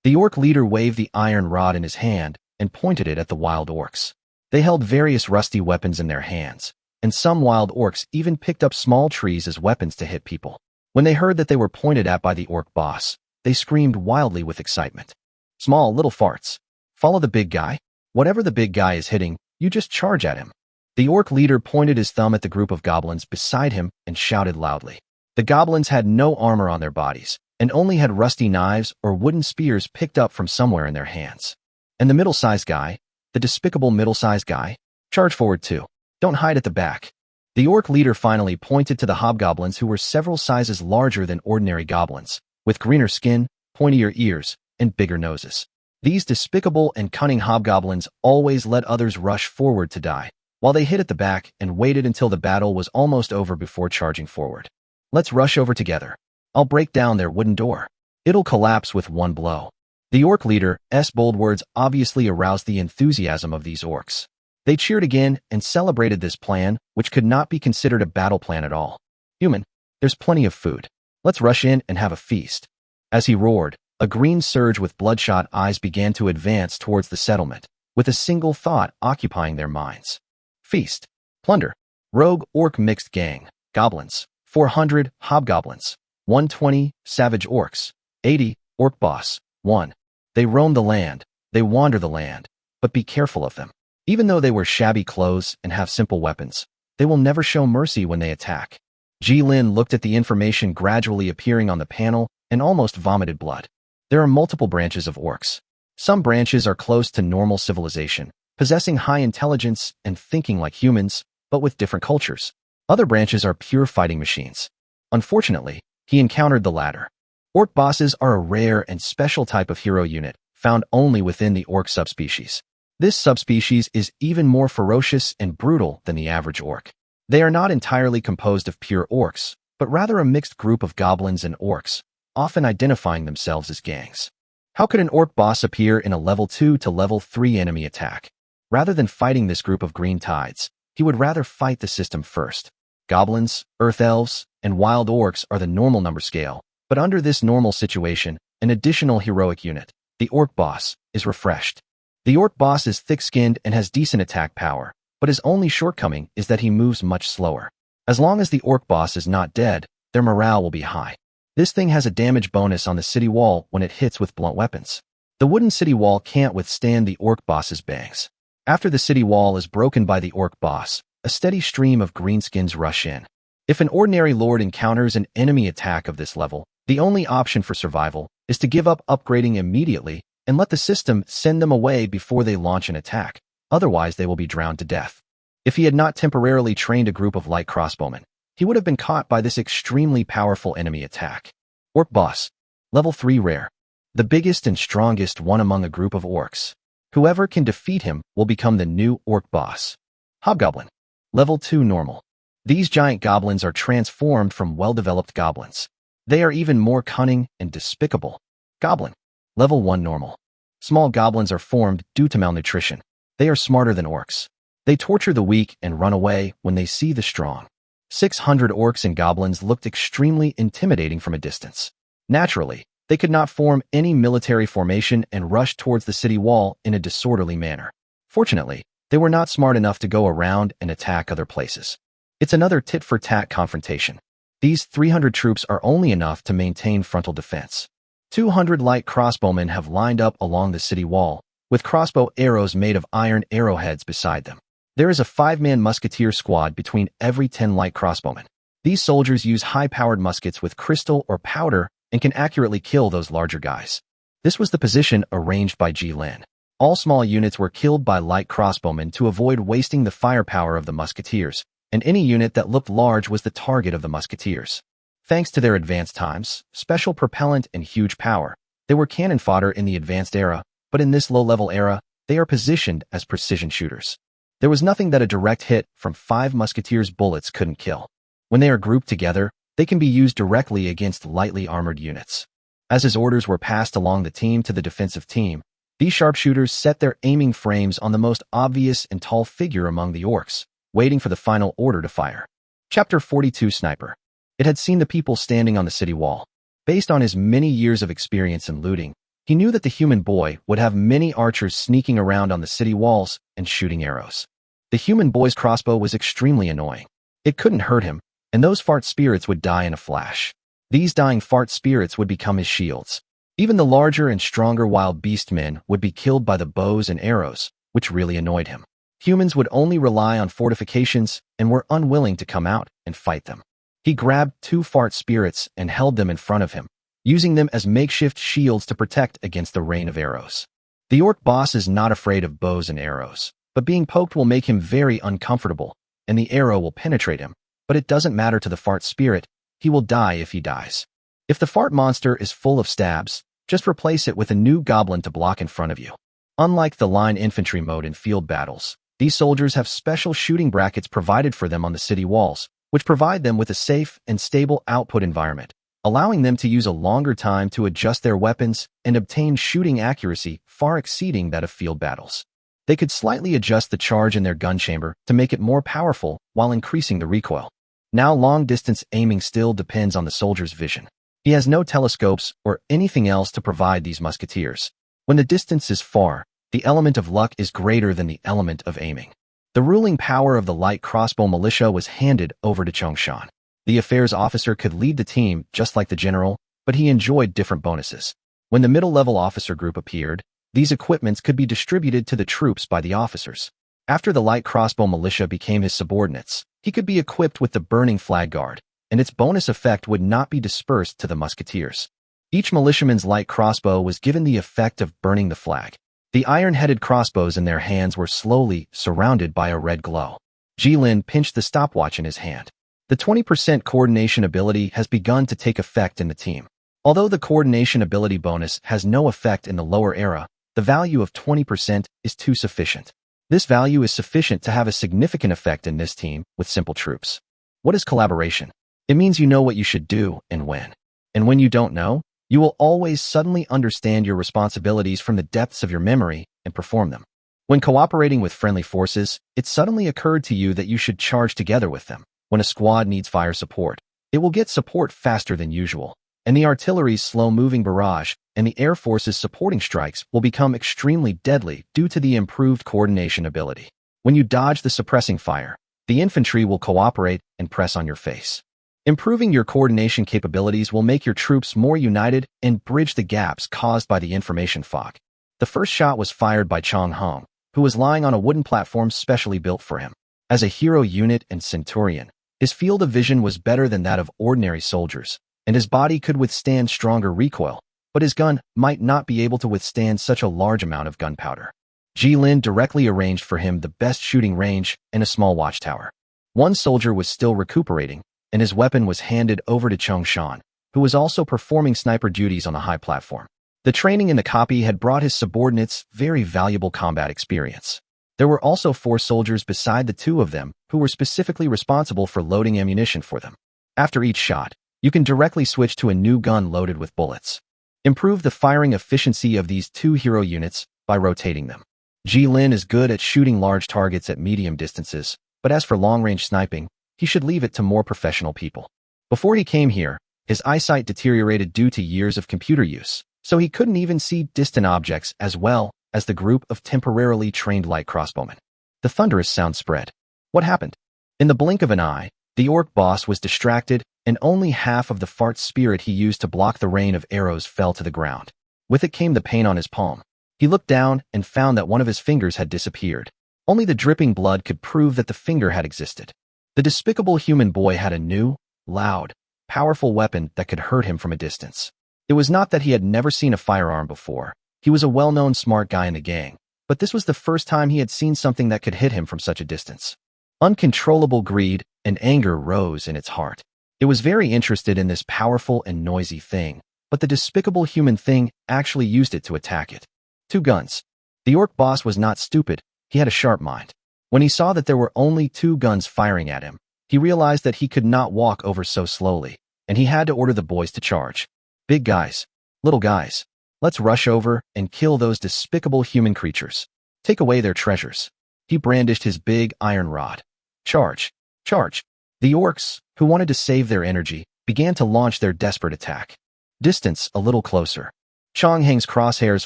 The orc leader waved the iron rod in his hand and pointed it at the wild orcs. They held various rusty weapons in their hands, and some wild orcs even picked up small trees as weapons to hit people. When they heard that they were pointed at by the orc boss, they screamed wildly with excitement. Small little farts. Follow the big guy. Whatever the big guy is hitting, you just charge at him. The orc leader pointed his thumb at the group of goblins beside him and shouted loudly. The goblins had no armor on their bodies, and only had rusty knives or wooden spears picked up from somewhere in their hands. And the middle-sized guy, the despicable middle-sized guy. Charge forward too. Don't hide at the back. The orc leader finally pointed to the hobgoblins who were several sizes larger than ordinary goblins, with greener skin, pointier ears, and bigger noses. These despicable and cunning hobgoblins always let others rush forward to die, while they hid at the back and waited until the battle was almost over before charging forward. Let's rush over together. I'll break down their wooden door. It'll collapse with one blow. The orc leader's bold words obviously aroused the enthusiasm of these orcs. They cheered again and celebrated this plan, which could not be considered a battle plan at all. Human, there's plenty of food. Let's rush in and have a feast. As he roared, a green surge with bloodshot eyes began to advance towards the settlement, with a single thought occupying their minds. Feast. Plunder. Rogue orc mixed gang. Goblins. 400 hobgoblins. 120 savage orcs. 80 orc boss. 1. They roam the land. They wander the land. But be careful of them. Even though they wear shabby clothes and have simple weapons, they will never show mercy when they attack. Ji-Lin looked at the information gradually appearing on the panel and almost vomited blood. There are multiple branches of orcs. Some branches are close to normal civilization, possessing high intelligence and thinking like humans, but with different cultures. Other branches are pure fighting machines. Unfortunately, he encountered the latter. Orc bosses are a rare and special type of hero unit, found only within the orc subspecies. This subspecies is even more ferocious and brutal than the average orc. They are not entirely composed of pure orcs, but rather a mixed group of goblins and orcs, often identifying themselves as gangs. How could an orc boss appear in a level 2 to level 3 enemy attack? Rather than fighting this group of green tides, he would rather fight the system first. Goblins, earth elves, and wild orcs are the normal number scale, but under this normal situation, an additional heroic unit, the orc boss, is refreshed. The orc boss is thick-skinned and has decent attack power, but his only shortcoming is that he moves much slower. As long as the orc boss is not dead, their morale will be high. This thing has a damage bonus on the city wall when it hits with blunt weapons. The wooden city wall can't withstand the orc boss's bangs. After the city wall is broken by the orc boss, a steady stream of greenskins rush in. If an ordinary lord encounters an enemy attack of this level, the only option for survival is to give up upgrading immediately and let the system send them away before they launch an attack. Otherwise, they will be drowned to death. If he had not temporarily trained a group of light crossbowmen, he would have been caught by this extremely powerful enemy attack. Orc boss. Level 3 rare. The biggest and strongest one among a group of orcs. Whoever can defeat him will become the new orc boss. Hobgoblin. Level 2 normal. These giant goblins are transformed from well-developed goblins. They are even more cunning and despicable. Goblin. Level 1 normal. Small goblins are formed due to malnutrition. They are smarter than orcs. They torture the weak and run away when they see the strong. 600 orcs and goblins looked extremely intimidating from a distance. Naturally, they could not form any military formation and rush towards the city wall in a disorderly manner. Fortunately, they were not smart enough to go around and attack other places. It's another tit-for-tat confrontation. These 300 troops are only enough to maintain frontal defense. 200 light crossbowmen have lined up along the city wall, with crossbow arrows made of iron arrowheads beside them. There is a 5-man musketeer squad between every 10 light crossbowmen. These soldiers use high-powered muskets with crystal or powder and can accurately kill those larger guys. This was the position arranged by Ji-Lin. All small units were killed by light crossbowmen to avoid wasting the firepower of the musketeers, and any unit that looked large was the target of the musketeers. Thanks to their advanced times, special propellant, and huge power, they were cannon fodder in the advanced era, but in this low-level era, they are positioned as precision shooters. There was nothing that a direct hit from 5 musketeers' bullets couldn't kill. When they are grouped together, they can be used directly against lightly armored units. As his orders were passed along the team to the defensive team, these sharpshooters set their aiming frames on the most obvious and tall figure among the orcs, waiting for the final order to fire. Chapter 42 Sniper. It had seen the people standing on the city wall. Based on his many years of experience in looting, he knew that the human boy would have many archers sneaking around on the city walls and shooting arrows. The human boy's crossbow was extremely annoying. It couldn't hurt him, and those fart spirits would die in a flash. These dying fart spirits would become his shields. Even the larger and stronger wild beast men would be killed by the bows and arrows, which really annoyed him. Humans would only rely on fortifications and were unwilling to come out and fight them. He grabbed 2 fart spirits and held them in front of him, using them as makeshift shields to protect against the rain of arrows. The orc boss is not afraid of bows and arrows, but being poked will make him very uncomfortable, and the arrow will penetrate him, but it doesn't matter to the fart spirit, he will die if he dies. If the fart monster is full of stabs, just replace it with a new goblin to block in front of you. Unlike the line infantry mode in field battles, these soldiers have special shooting brackets provided for them on the city walls, which provide them with a safe and stable output environment, allowing them to use a longer time to adjust their weapons and obtain shooting accuracy far exceeding that of field battles. They could slightly adjust the charge in their gun chamber to make it more powerful while increasing the recoil. Now long-distance aiming still depends on the soldier's vision. He has no telescopes or anything else to provide these musketeers. When the distance is far, the element of luck is greater than the element of aiming. The ruling power of the light crossbow militia was handed over to Chongshan. The affairs officer could lead the team just like the general, but he enjoyed different bonuses. When the middle-level officer group appeared, these equipments could be distributed to the troops by the officers. After the light crossbow militia became his subordinates, he could be equipped with the burning flag guard, and its bonus effect would not be dispersed to the musketeers. Each militiaman's light crossbow was given the effect of burning the flag. The iron-headed crossbows in their hands were slowly surrounded by a red glow. Jilin pinched the stopwatch in his hand. The 20% coordination ability has begun to take effect in the team. Although the coordination ability bonus has no effect in the lower era, the value of 20% is too sufficient. This value is sufficient to have a significant effect in this team with simple troops. What is collaboration? It means you know what you should do and when. And when you don't know, you will always suddenly understand your responsibilities from the depths of your memory and perform them. When cooperating with friendly forces, it suddenly occurred to you that you should charge together with them. When a squad needs fire support, it will get support faster than usual, and the artillery's slow-moving barrage and the Air Force's supporting strikes will become extremely deadly due to the improved coordination ability. When you dodge the suppressing fire, the infantry will cooperate and press on your face. Improving your coordination capabilities will make your troops more united and bridge the gaps caused by the information fog. The first shot was fired by Chong Hong, who was lying on a wooden platform specially built for him. As a hero unit and centurion, his field of vision was better than that of ordinary soldiers, and his body could withstand stronger recoil, but his gun might not be able to withstand such a large amount of gunpowder. Jilin directly arranged for him the best shooting range and a small watchtower. One soldier was still recuperating, and his weapon was handed over to Chongshan, who was also performing sniper duties on a high platform. The training in the copy had brought his subordinates very valuable combat experience. There were also 4 soldiers beside the 2 of them who were specifically responsible for loading ammunition for them. After each shot, you can directly switch to a new gun loaded with bullets. Improve the firing efficiency of these 2 hero units by rotating them. Jilin is good at shooting large targets at medium distances, but as for long-range sniping, he should leave it to more professional people. Before he came here, his eyesight deteriorated due to years of computer use, so he couldn't even see distant objects as well as the group of temporarily trained light crossbowmen. The thunderous sound spread. What happened? In the blink of an eye, the orc boss was distracted, and only half of the fart spirit he used to block the rain of arrows fell to the ground. With it came the pain on his palm. He looked down and found that one of his fingers had disappeared. Only the dripping blood could prove that the finger had existed. The despicable human boy had a new, loud, powerful weapon that could hurt him from a distance. It was not that he had never seen a firearm before. He was a well-known smart guy in the gang, but this was the first time he had seen something that could hit him from such a distance. Uncontrollable greed and anger rose in its heart. It was very interested in this powerful and noisy thing, but the despicable human thing actually used it to attack it. 2 guns. The orc boss was not stupid, he had a sharp mind. When he saw that there were only 2 guns firing at him, he realized that he could not walk over so slowly, and he had to order the boys to charge. Big guys, little guys, let's rush over and kill those despicable human creatures. Take away their treasures. He brandished his big iron rod. Charge! Charge! The orcs, who wanted to save their energy, began to launch their desperate attack. Distance a little closer. Chong Heng's crosshairs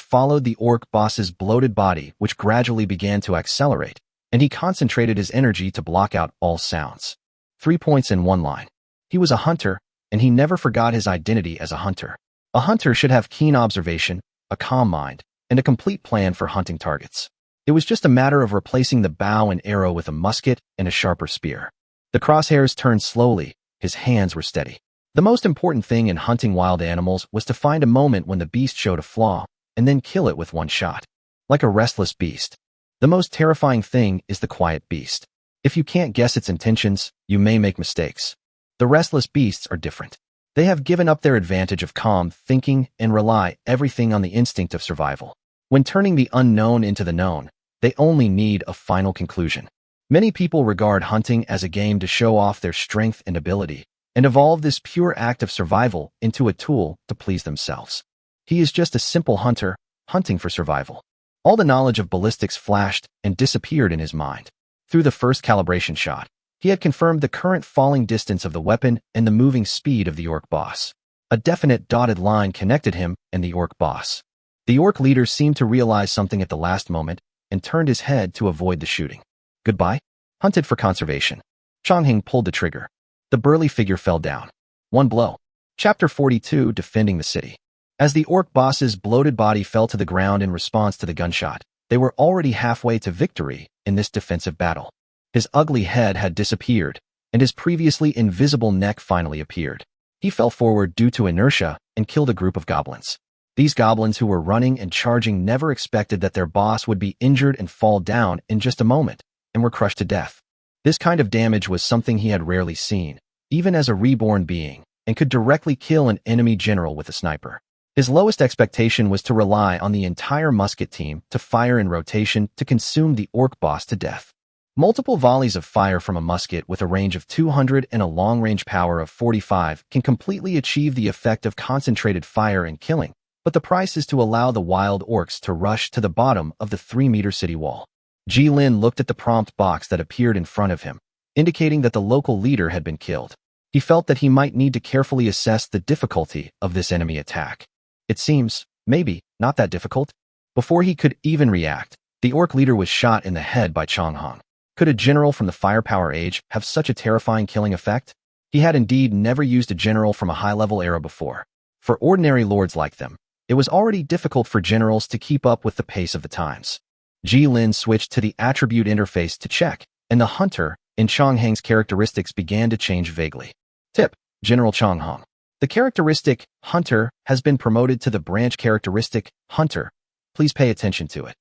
followed the orc boss's bloated body, which gradually began to accelerate, and he concentrated his energy to block out all sounds. 3 points in 1 line. He was a hunter, and he never forgot his identity as a hunter. A hunter should have keen observation, a calm mind, and a complete plan for hunting targets. It was just a matter of replacing the bow and arrow with a musket and a sharper spear. The crosshairs turned slowly, his hands were steady. The most important thing in hunting wild animals was to find a moment when the beast showed a flaw, and then kill it with 1 shot. like a restless beast. The most terrifying thing is the quiet beast. If you can't guess its intentions, you may make mistakes. The restless beasts are different. They have given up their advantage of calm thinking and rely everything on the instinct of survival. When turning the unknown into the known, they only need a final conclusion. Many people regard hunting as a game to show off their strength and ability, and evolve this pure act of survival into a tool to please themselves. He is just a simple hunter, hunting for survival. All the knowledge of ballistics flashed and disappeared in his mind. Through the first calibration shot, he had confirmed the current falling distance of the weapon and the moving speed of the orc boss. A definite dotted line connected him and the orc boss. The orc leader seemed to realize something at the last moment and turned his head to avoid the shooting. Goodbye? Hunted for conservation. Changheng pulled the trigger. The burly figure fell down. One blow. Chapter 42, Defending the City. As the orc boss's bloated body fell to the ground in response to the gunshot, they were already halfway to victory in this defensive battle. His ugly head had disappeared, and his previously invisible neck finally appeared. He fell forward due to inertia and killed a group of goblins. These goblins who were running and charging never expected that their boss would be injured and fall down in just a moment, and were crushed to death. This kind of damage was something he had rarely seen, even as a reborn being, and could directly kill an enemy general with a sniper. His lowest expectation was to rely on the entire musket team to fire in rotation to consume the orc boss to death. Multiple volleys of fire from a musket with a range of 200 and a long-range power of 45 can completely achieve the effect of concentrated fire and killing, but the price is to allow the wild orcs to rush to the bottom of the 3-meter city wall. Jilin looked at the prompt box that appeared in front of him, indicating that the local leader had been killed. He felt that he might need to carefully assess the difficulty of this enemy attack. It seems, maybe, not that difficult. Before he could even react, the orc leader was shot in the head by Changheng. Could a general from the firepower age have such a terrifying killing effect? He had indeed never used a general from a high-level era before. For ordinary lords like them, it was already difficult for generals to keep up with the pace of the times. Jilin switched to the attribute interface to check, and the hunter in Changheng's characteristics began to change vaguely. Tip: General Changheng. The characteristic Hunter has been promoted to the branch characteristic Hunter. Please pay attention to it.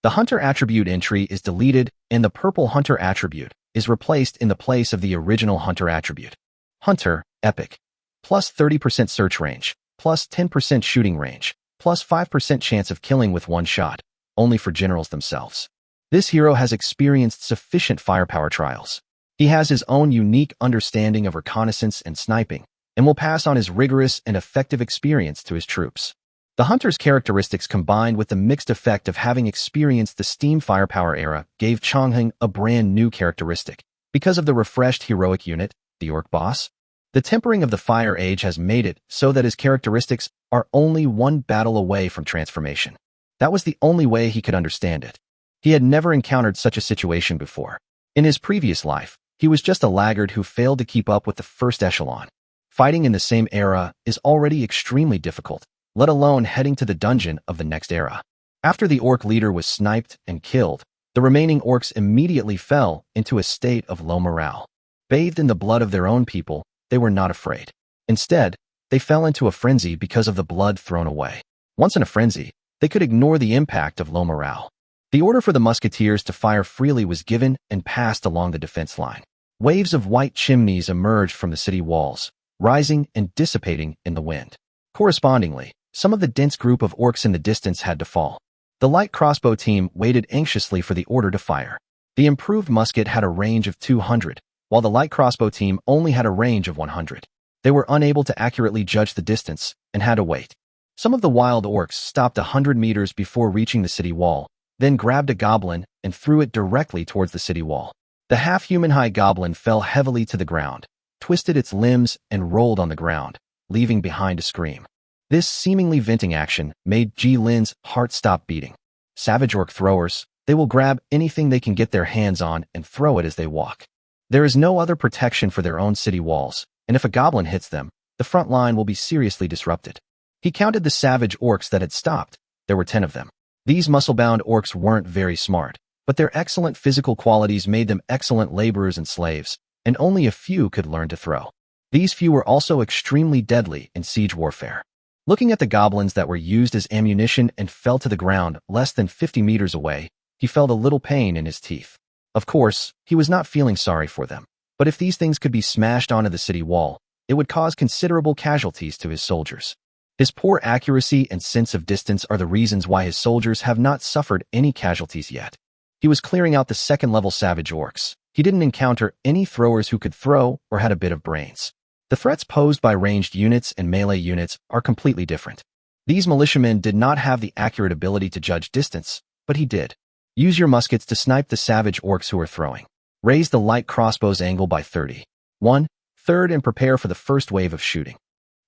The Hunter attribute entry is deleted, and the purple Hunter attribute is replaced in the place of the original Hunter attribute. Hunter, Epic. Plus 30% search range, plus 10% shooting range, plus 5% chance of killing with one shot, only for generals themselves. This hero has experienced sufficient firepower trials. He has his own unique understanding of reconnaissance and sniping, and will pass on his rigorous and effective experience to his troops. The hunter's characteristics combined with the mixed effect of having experienced the steam firepower era gave Changheng a brand new characteristic. Because of the refreshed heroic unit, the orc boss, the tempering of the fire age has made it so that his characteristics are only one battle away from transformation. That was the only way he could understand it. He had never encountered such a situation before. In his previous life, he was just a laggard who failed to keep up with the first echelon. Fighting in the same era is already extremely difficult, let alone heading to the dungeon of the next era. After the orc leader was sniped and killed, the remaining orcs immediately fell into a state of low morale. Bathed in the blood of their own people, they were not afraid. Instead, they fell into a frenzy because of the blood thrown away. Once in a frenzy, they could ignore the impact of low morale. The order for the musketeers to fire freely was given and passed along the defense line. Waves of white chimneys emerged from the city walls, rising and dissipating in the wind. Correspondingly, some of the dense group of orcs in the distance had to fall. The light crossbow team waited anxiously for the order to fire. The improved musket had a range of 200, while the light crossbow team only had a range of 100. They were unable to accurately judge the distance and had to wait. Some of the wild orcs stopped 100 meters before reaching the city wall, then grabbed a goblin and threw it directly towards the city wall. The half-human-high goblin fell heavily to the ground, twisted its limbs, and rolled on the ground, leaving behind a scream. This seemingly venting action made Jilin's heart stop beating. Savage orc throwers, they will grab anything they can get their hands on and throw it as they walk. There is no other protection for their own city walls, and if a goblin hits them, the front line will be seriously disrupted. He counted the savage orcs that had stopped. There were 10 of them. These muscle-bound orcs weren't very smart, but their excellent physical qualities made them excellent laborers and slaves, and only a few could learn to throw. These few were also extremely deadly in siege warfare. Looking at the goblins that were used as ammunition and fell to the ground less than 50 meters away, he felt a little pain in his teeth. Of course, he was not feeling sorry for them, but if these things could be smashed onto the city wall, it would cause considerable casualties to his soldiers. His poor accuracy and sense of distance are the reasons why his soldiers have not suffered any casualties yet. He was clearing out the second-level savage orcs. He didn't encounter any throwers who could throw or had a bit of brains. The threats posed by ranged units and melee units are completely different. These militiamen did not have the accurate ability to judge distance, but he did. Use your muskets to snipe the savage orcs who are throwing. Raise the light crossbow's angle by 1/3 and prepare for the first wave of shooting.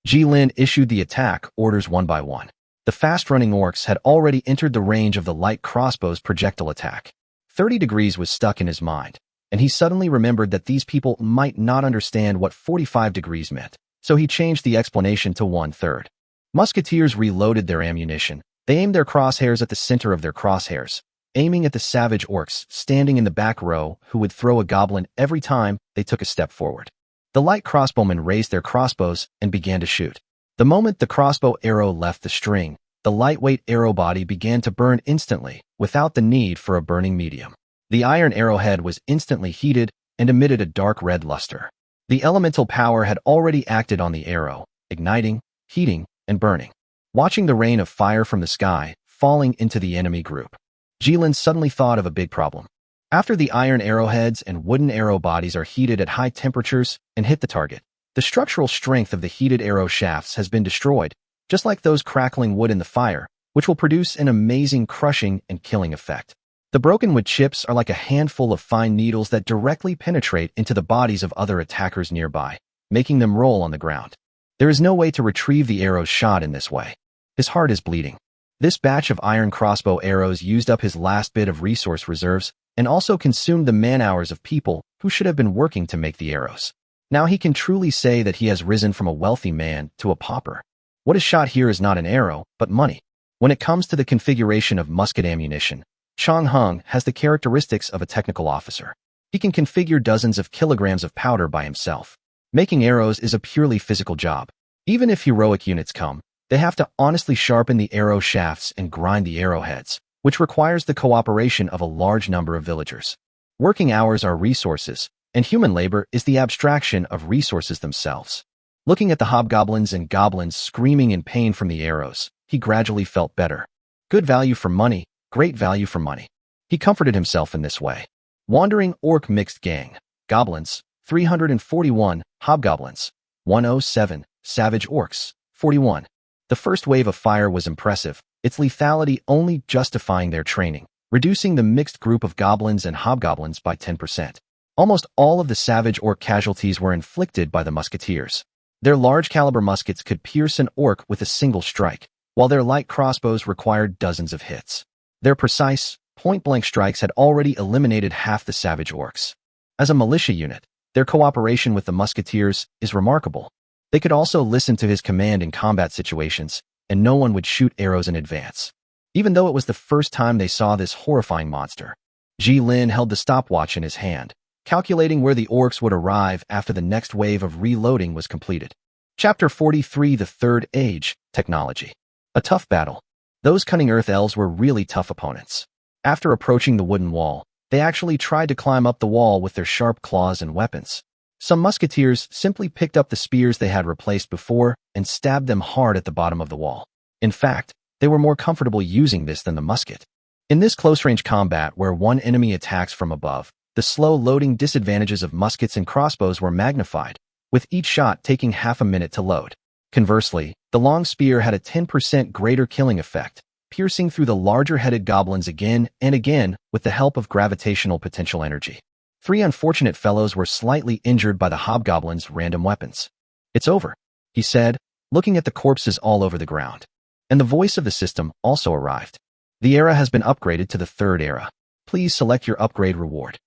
Jilin issued the attack orders one by one. The fast-running orcs had already entered the range of the light crossbow's projectile attack. 30 degrees was stuck in his mind, and he suddenly remembered that these people might not understand what 45 degrees meant, so he changed the explanation to 1/3. Musketeers reloaded their ammunition. They aimed their crosshairs at the center of their crosshairs, aiming at the savage orcs standing in the back row who would throw a goblin every time they took a step forward. The light crossbowmen raised their crossbows and began to shoot. The moment the crossbow arrow left the string, the lightweight arrow body began to burn instantly, without the need for a burning medium. The iron arrowhead was instantly heated and emitted a dark red luster. The elemental power had already acted on the arrow, igniting, heating, and burning. Watching the rain of fire from the sky falling into the enemy group, Jilin suddenly thought of a big problem. After the iron arrowheads and wooden arrow bodies are heated at high temperatures and hit the target, the structural strength of the heated arrow shafts has been destroyed, just like those crackling wood in the fire, which will produce an amazing crushing and killing effect. The broken wood chips are like a handful of fine needles that directly penetrate into the bodies of other attackers nearby, making them roll on the ground. There is no way to retrieve the arrows shot in this way. His heart is bleeding. This batch of iron crossbow arrows used up his last bit of resource reserves and also consumed the man-hours of people who should have been working to make the arrows. Now he can truly say that he has risen from a wealthy man to a pauper. What is shot here is not an arrow, but money. When it comes to the configuration of musket ammunition, Chang Hung has the characteristics of a technical officer. He can configure dozens of kilograms of powder by himself. Making arrows is a purely physical job. Even if heroic units come, they have to honestly sharpen the arrow shafts and grind the arrowheads, which requires the cooperation of a large number of villagers. Working hours are resources, and human labor is the abstraction of resources themselves. Looking at the hobgoblins and goblins screaming in pain from the arrows, he gradually felt better. Good value for money, great value for money. He comforted himself in this way. Wandering Orc Mixed Gang, Goblins, 341, Hobgoblins, 107, Savage Orcs, 41. The first wave of fire was impressive, its lethality only justifying their training, reducing the mixed group of goblins and hobgoblins by 10%. Almost all of the savage orc casualties were inflicted by the musketeers. Their large-caliber muskets could pierce an orc with a single strike, while their light crossbows required dozens of hits. Their precise, point-blank strikes had already eliminated half the savage orcs. As a militia unit, their cooperation with the musketeers is remarkable. They could also listen to his command in combat situations, and no one would shoot arrows in advance. Even though it was the first time they saw this horrifying monster, Jilin held the stopwatch in his hand, calculating where the orcs would arrive after the next wave of reloading was completed. Chapter 43: The Third Age, Technology. A tough battle. Those cunning earth elves were really tough opponents. After approaching the wooden wall, they actually tried to climb up the wall with their sharp claws and weapons. Some musketeers simply picked up the spears they had replaced before and stabbed them hard at the bottom of the wall. In fact, they were more comfortable using this than the musket. In this close-range combat where one enemy attacks from above, the slow-loading disadvantages of muskets and crossbows were magnified, with each shot taking half a minute to load. Conversely, the long spear had a 10% greater killing effect, piercing through the larger-headed goblins again and again with the help of gravitational potential energy. 3 unfortunate fellows were slightly injured by the hobgoblins' random weapons. "It's over," he said, looking at the corpses all over the ground. And the voice of the system also arrived. "The era has been upgraded to the third era. Please select your upgrade reward.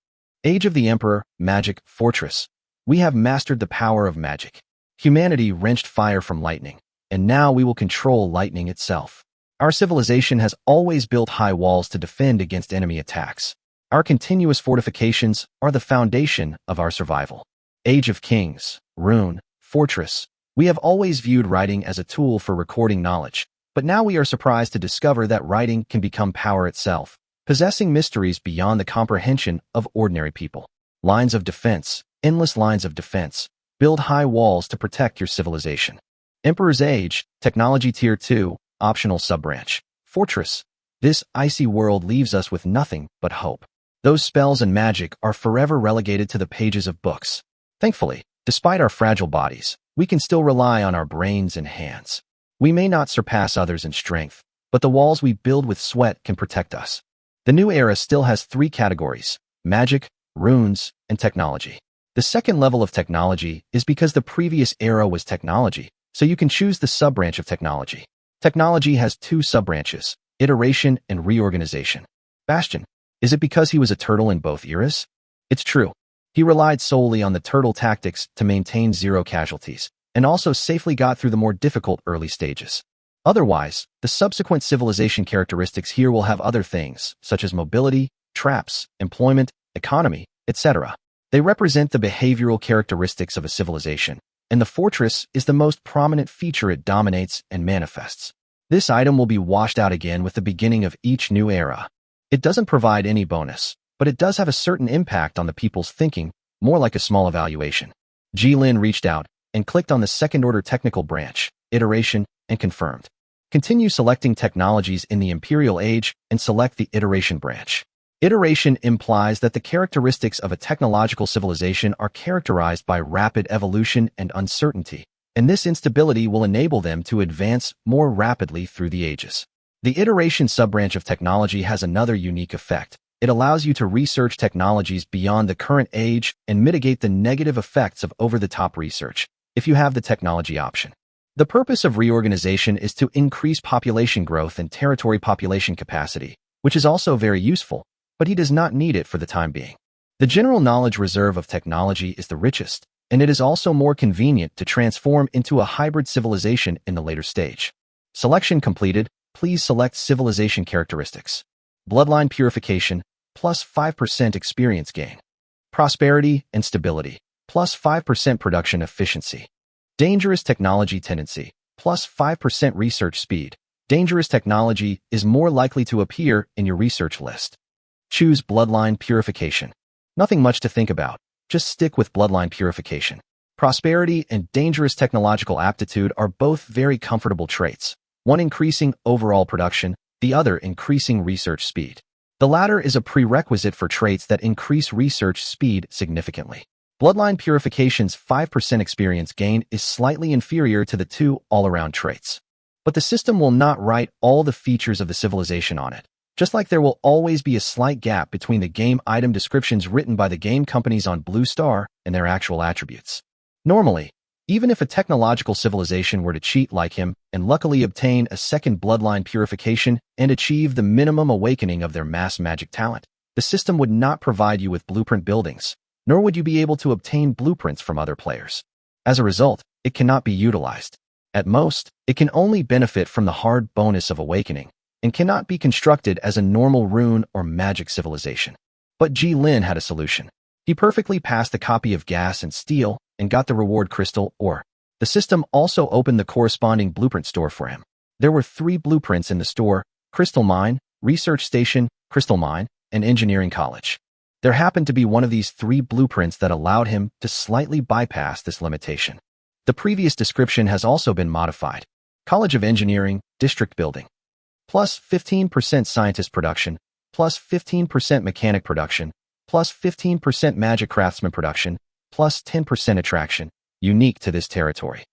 Age of the Emperor, Magic, Fortress. We have mastered the power of magic. Humanity wrenched fire from lightning, and now we will control lightning itself. Our civilization has always built high walls to defend against enemy attacks. Our continuous fortifications are the foundation of our survival. Age of Kings, Rune, Fortress. We have always viewed writing as a tool for recording knowledge, but now we are surprised to discover that writing can become power itself, possessing mysteries beyond the comprehension of ordinary people. Lines of defense, endless lines of defense. Build high walls to protect your civilization. Emperor's Age, Technology Tier 2, Optional Subbranch. Fortress. This icy world leaves us with nothing but hope. Those spells and magic are forever relegated to the pages of books. Thankfully, despite our fragile bodies, we can still rely on our brains and hands. We may not surpass others in strength, but the walls we build with sweat can protect us. The new era still has 3 categories: magic, runes, and technology. The second level of technology is because the previous era was technology, so you can choose the sub-branch of technology. Technology has 2 sub-branches: iteration and reorganization. Bastion. Is it because he was a turtle in both eras? It's true. He relied solely on the turtle tactics to maintain 0 casualties, and also safely got through the more difficult early stages. Otherwise, the subsequent civilization characteristics here will have other things, such as mobility, traps, employment, economy, etc. They represent the behavioral characteristics of a civilization, and the fortress is the most prominent feature it dominates and manifests. This item will be washed out again with the beginning of each new era. It doesn't provide any bonus, but it does have a certain impact on the people's thinking, more like a small evaluation. Jilin reached out and clicked on the second-order technical branch, iteration, and confirmed. Continue selecting technologies in the Imperial Age and select the iteration branch. Iteration implies that the characteristics of a technological civilization are characterized by rapid evolution and uncertainty, and this instability will enable them to advance more rapidly through the ages. The iteration subbranch of technology has another unique effect. It allows you to research technologies beyond the current age and mitigate the negative effects of over-the-top research, if you have the technology option. The purpose of reorganization is to increase population growth and territory population capacity, which is also very useful, but he does not need it for the time being. The general knowledge reserve of technology is the richest, and it is also more convenient to transform into a hybrid civilization in the later stage. Selection completed. Please select civilization characteristics. Bloodline purification, plus 5% experience gain. Prosperity and stability, plus 5% production efficiency. Dangerous technology tendency, plus 5% research speed. Dangerous technology is more likely to appear in your research list. Choose bloodline purification. Nothing much to think about. Just stick with bloodline purification. Prosperity and dangerous technological aptitude are both very comfortable traits, one increasing overall production, the other increasing research speed. The latter is a prerequisite for traits that increase research speed significantly. Bloodline purification's 5% experience gain is slightly inferior to the 2 all-around traits. But the system will not write all the features of the civilization on it, just like there will always be a slight gap between the game item descriptions written by the game companies on Blue Star and their actual attributes. Normally, even if a technological civilization were to cheat like him and luckily obtain a second bloodline purification and achieve the minimum awakening of their mass magic talent, the system would not provide you with blueprint buildings, nor would you be able to obtain blueprints from other players. As a result, it cannot be utilized. At most, it can only benefit from the hard bonus of awakening, and cannot be constructed as a normal rune or magic civilization. But Jilin had a solution. He perfectly passed a copy of Gas and Steel and got the reward crystal ore. The system also opened the corresponding blueprint store for him. There were 3 blueprints in the store: Crystal Mine, Research Station, Crystal Mine, and Engineering College. There happened to be one of these 3 blueprints that allowed him to slightly bypass this limitation. The previous description has also been modified. College of Engineering, District Building. Plus 15% scientist production, plus 15% mechanic production, plus 15% magic craftsman production, plus 10% attraction, unique to this territory.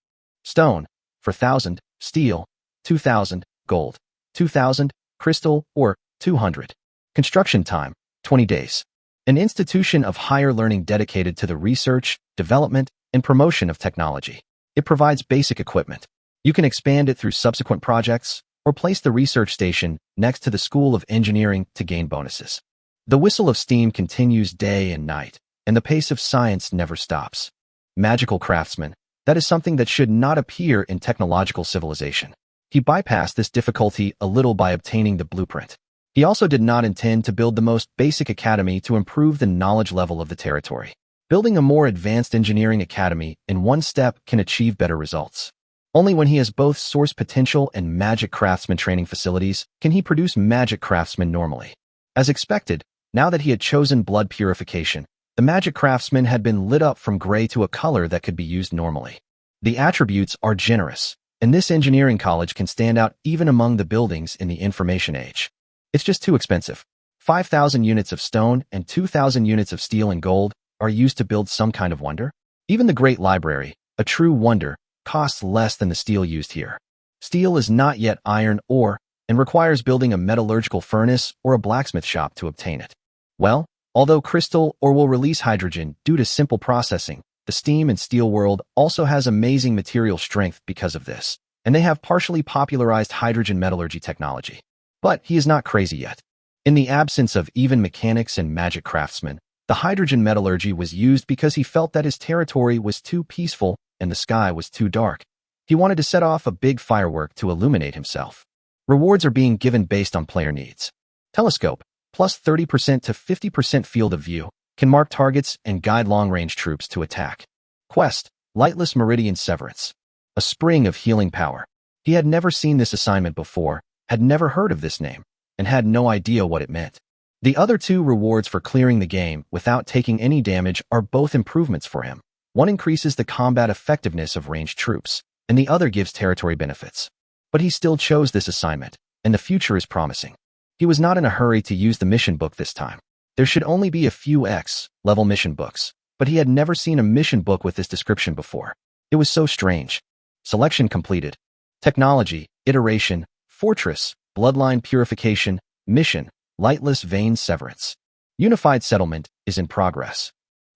Stone, for 1,000, steel, 2,000, gold, 2,000, crystal, or 200. Construction time, 20 days. An institution of higher learning dedicated to the research, development, and promotion of technology. It provides basic equipment. You can expand it through subsequent projects, or place the research station next to the School of Engineering to gain bonuses. The whistle of steam continues day and night, and the pace of science never stops. Magical craftsman, that is something that should not appear in technological civilization. He bypassed this difficulty a little by obtaining the blueprint. He also did not intend to build the most basic academy to improve the knowledge level of the territory. Building a more advanced engineering academy in one step can achieve better results. Only when he has both source potential and magic craftsman training facilities can he produce magic craftsmen normally. As expected, now that he had chosen blood purification, the magic craftsman had been lit up from gray to a color that could be used normally. The attributes are generous, and this engineering college can stand out even among the buildings in the information age. It's just too expensive. 5,000 units of stone and 2,000 units of steel and gold are used to build some kind of wonder? Even the Great Library, a true wonder, costs less than the steel used here. Steel is not yet iron ore and requires building a metallurgical furnace or a blacksmith shop to obtain it. Well, although crystal ore will release hydrogen due to simple processing, the steam and steel world also has amazing material strength because of this, and they have partially popularized hydrogen metallurgy technology. But he is not crazy yet. In the absence of even mechanics and magic craftsmen, the hydrogen metallurgy was used because he felt that his territory was too peaceful and the sky was too dark. He wanted to set off a big firework to illuminate himself. Rewards are being given based on player needs. Telescope, plus 30% to 50% field of view, can mark targets and guide long-range troops to attack. Quest, Lightless Meridian Severance. A spring of healing power. He had never seen this assignment before, had never heard of this name, and had no idea what it meant. The other two rewards for clearing the game without taking any damage are both improvements for him. One increases the combat effectiveness of ranged troops, and the other gives territory benefits. But he still chose this assignment, and the future is promising. He was not in a hurry to use the mission book this time. There should only be a few X-level mission books, but he had never seen a mission book with this description before. It was so strange. Selection completed. Technology, iteration, fortress, bloodline purification, mission, lightless vein severance. Unified settlement is in progress.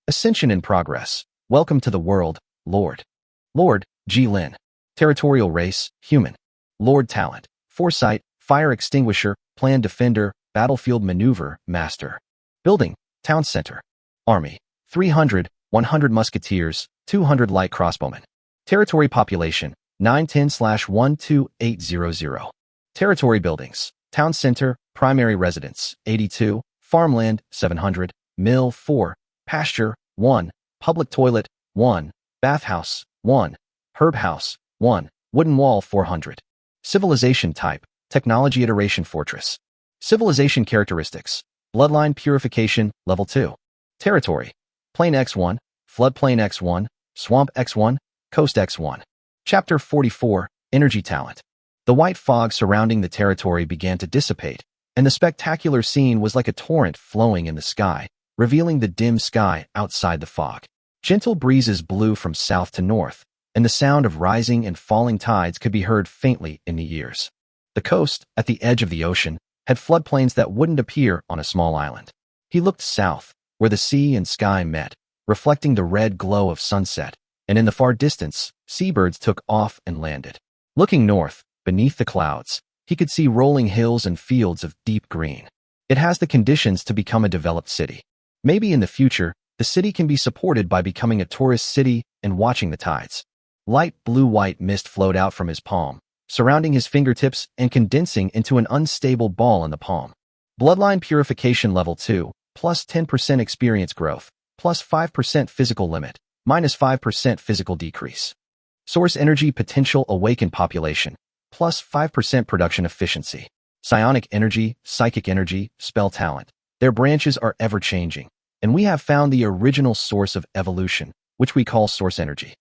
Ascension in progress. Welcome to the world, Lord. Lord, Ji Lin. Territorial race, human. Lord talent, foresight, fire extinguisher, plan defender, battlefield maneuver, master. Building, town center. Army, 300, 100 musketeers, 200 light crossbowmen. Territory population, 910/12800. Territory buildings, town center, primary residence, 82, farmland, 700, mill, 4, pasture, 1, public toilet, 1, bathhouse, 1, herb house, 1, wooden wall, 400. Civilization type, technology iteration fortress. Civilization characteristics, bloodline purification, level 2. Territory, plain X1, floodplain X1, swamp X1, coast X1. Chapter 44, Energy Talent. The white fog surrounding the territory began to dissipate, and the spectacular scene was like a torrent flowing in the sky, revealing the dim sky outside the fog. Gentle breezes blew from south to north, and the sound of rising and falling tides could be heard faintly in the ears. The coast, at the edge of the ocean, had floodplains that wouldn't appear on a small island. He looked south, where the sea and sky met, reflecting the red glow of sunset, and in the far distance, seabirds took off and landed. Looking north, beneath the clouds, he could see rolling hills and fields of deep green. It has the conditions to become a developed city. Maybe in the future, the city can be supported by becoming a tourist city and watching the tides. Light blue-white mist flowed out from his palm, surrounding his fingertips and condensing into an unstable ball in the palm. Bloodline purification level 2, plus 10% experience growth, plus 5% physical limit, minus 5% physical decrease. Source energy potential awakened population, plus 5% production efficiency. Psionic energy, psychic energy, spell talent. Their branches are ever-changing, and we have found the original source of evolution, which we call source energy.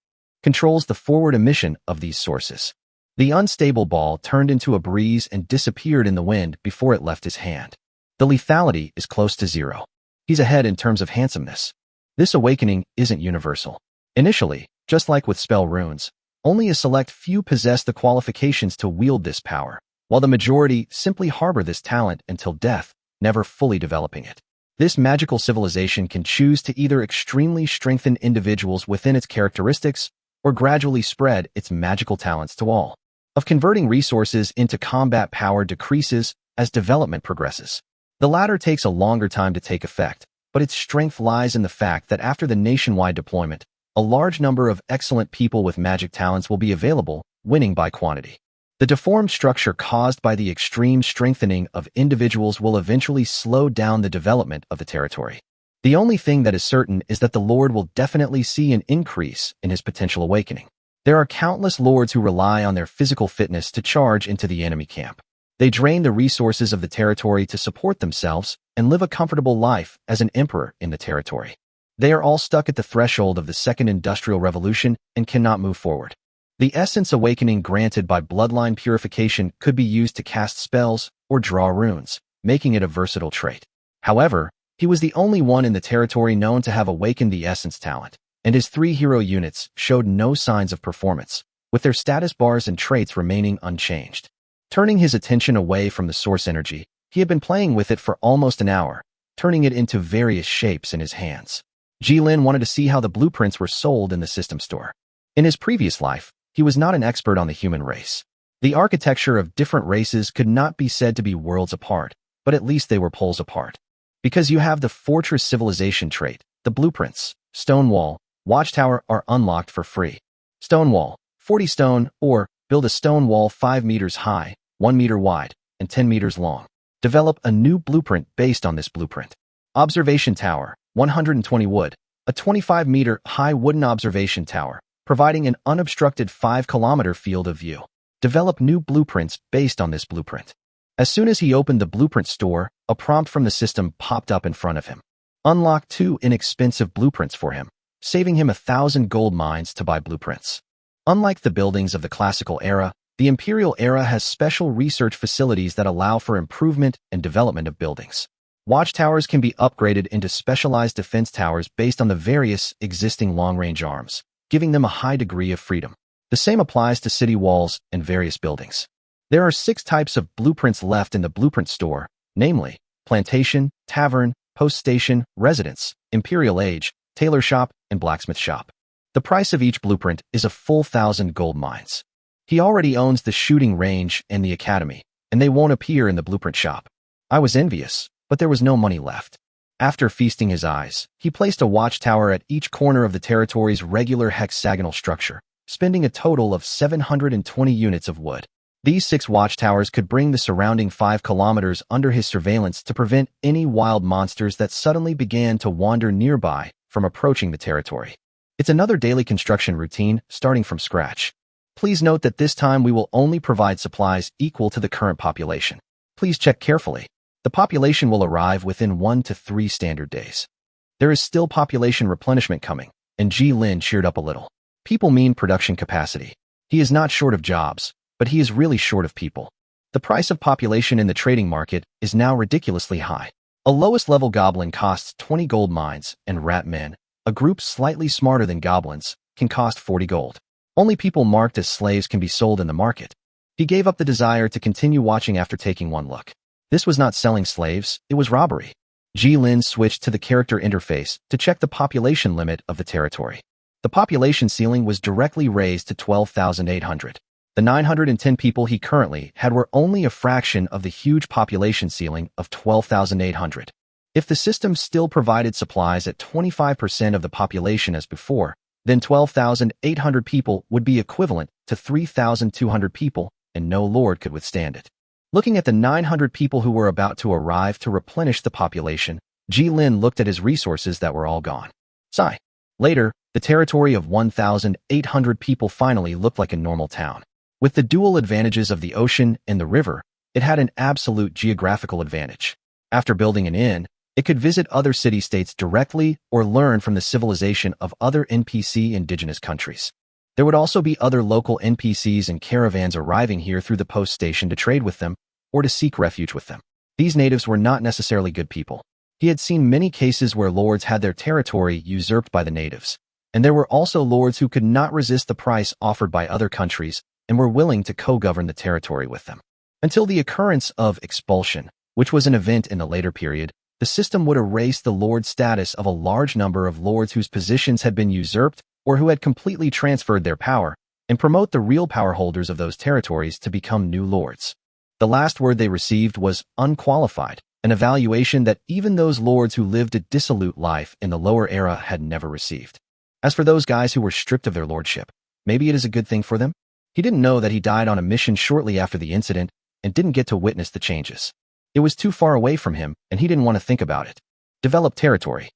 Controls the forward emission of these sources. The unstable ball turned into a breeze and disappeared in the wind before it left his hand. The lethality is close to 0. He's ahead in terms of handsomeness. This awakening isn't universal. Initially, just like with spell runes, only a select few possess the qualifications to wield this power, while the majority simply harbor this talent until death, never fully developing it. This magical civilization can choose to either extremely strengthen individuals within its characteristics or gradually spread its magical talents to all. Of converting resources into combat power decreases as development progresses. The latter takes a longer time to take effect, but its strength lies in the fact that after the nationwide deployment, a large number of excellent people with magic talents will be available, winning by quantity. The deformed structure caused by the extreme strengthening of individuals will eventually slow down the development of the territory. The only thing that is certain is that the Lord will definitely see an increase in his potential awakening. There are countless lords who rely on their physical fitness to charge into the enemy camp. They drain the resources of the territory to support themselves and live a comfortable life as an emperor in the territory. They are all stuck at the threshold of the Second Industrial Revolution and cannot move forward. The essence awakening granted by bloodline purification could be used to cast spells or draw runes, making it a versatile trait. However, he was the only one in the territory known to have awakened the essence talent, and his 3 hero units showed no signs of performance, with their status bars and traits remaining unchanged. Turning his attention away from the source energy, he had been playing with it for almost an hour, turning it into various shapes in his hands. Jilin wanted to see how the blueprints were sold in the system store. In his previous life, he was not an expert on the human race. The architecture of different races could not be said to be worlds apart, but at least they were poles apart. Because you have the fortress civilization trait, the blueprints, stone wall, watchtower are unlocked for free. Stone wall, 40 stone, or build a stone wall 5 meters high, 1 meter wide, and 10 meters long. Develop a new blueprint based on this blueprint. Observation tower, 120 wood, a 25-meter high wooden observation tower, providing an unobstructed 5-kilometer field of view. Develop new blueprints based on this blueprint. As soon as he opened the blueprint store, a prompt from the system popped up in front of him. Unlock 2 inexpensive blueprints for him, saving him 1,000 gold mines to buy blueprints. Unlike the buildings of the classical era, the imperial era has special research facilities that allow for improvement and development of buildings. Watchtowers can be upgraded into specialized defense towers based on the various existing long-range arms, giving them a high degree of freedom. The same applies to city walls and various buildings. There are 6 types of blueprints left in the blueprint store, namely, plantation, tavern, post station, residence, imperial age, tailor shop, and blacksmith shop. The price of each blueprint is a full 1,000 gold mines. He already owns the shooting range and the academy, and they won't appear in the blueprint shop. I was envious, but there was no money left. After feasting his eyes, he placed a watchtower at each corner of the territory's regular hexagonal structure, spending a total of 720 units of wood. These 6 watchtowers could bring the surrounding 5 kilometers under his surveillance to prevent any wild monsters that suddenly began to wander nearby from approaching the territory. It's another daily construction routine, starting from scratch. Please note that this time we will only provide supplies equal to the current population. Please check carefully. The population will arrive within 1 to 3 standard days. There is still population replenishment coming, and Ji Lin cheered up a little. People mean production capacity. He is not short of jobs, but he is really short of people. The price of population in the trading market is now ridiculously high. A lowest level goblin costs 20 gold mines, and rat men, a group slightly smarter than goblins, can cost 40 gold. Only people marked as slaves can be sold in the market. He gave up the desire to continue watching after taking one look. This was not selling slaves, it was robbery. Ji Lin switched to the character interface to check the population limit of the territory. The population ceiling was directly raised to 12,800. The 910 people he currently had were only a fraction of the huge population ceiling of 12,800. If the system still provided supplies at 25% of the population as before, then 12,800 people would be equivalent to 3,200 people, and no lord could withstand it. Looking at the 900 people who were about to arrive to replenish the population, Ji Lin looked at his resources that were all gone. Sigh. Later, the territory of 1,800 people finally looked like a normal town. With the dual advantages of the ocean and the river, it had an absolute geographical advantage. After building an inn, it could visit other city-states directly or learn from the civilization of other NPC indigenous countries. There would also be other local NPCs and caravans arriving here through the post station to trade with them or to seek refuge with them. These natives were not necessarily good people. He had seen many cases where lords had their territory usurped by the natives, and there were also lords who could not resist the price offered by other countries and were willing to co-govern the territory with them. Until the occurrence of expulsion, which was an event in the later period, the system would erase the lord status of a large number of lords whose positions had been usurped or who had completely transferred their power, and promote the real power holders of those territories to become new lords. The last word they received was unqualified, an evaluation that even those lords who lived a dissolute life in the lower era had never received. As for those guys who were stripped of their lordship, maybe it is a good thing for them? He didn't know that he died on a mission shortly after the incident and didn't get to witness the changes. It was too far away from him, and he didn't want to think about it. Develop territory.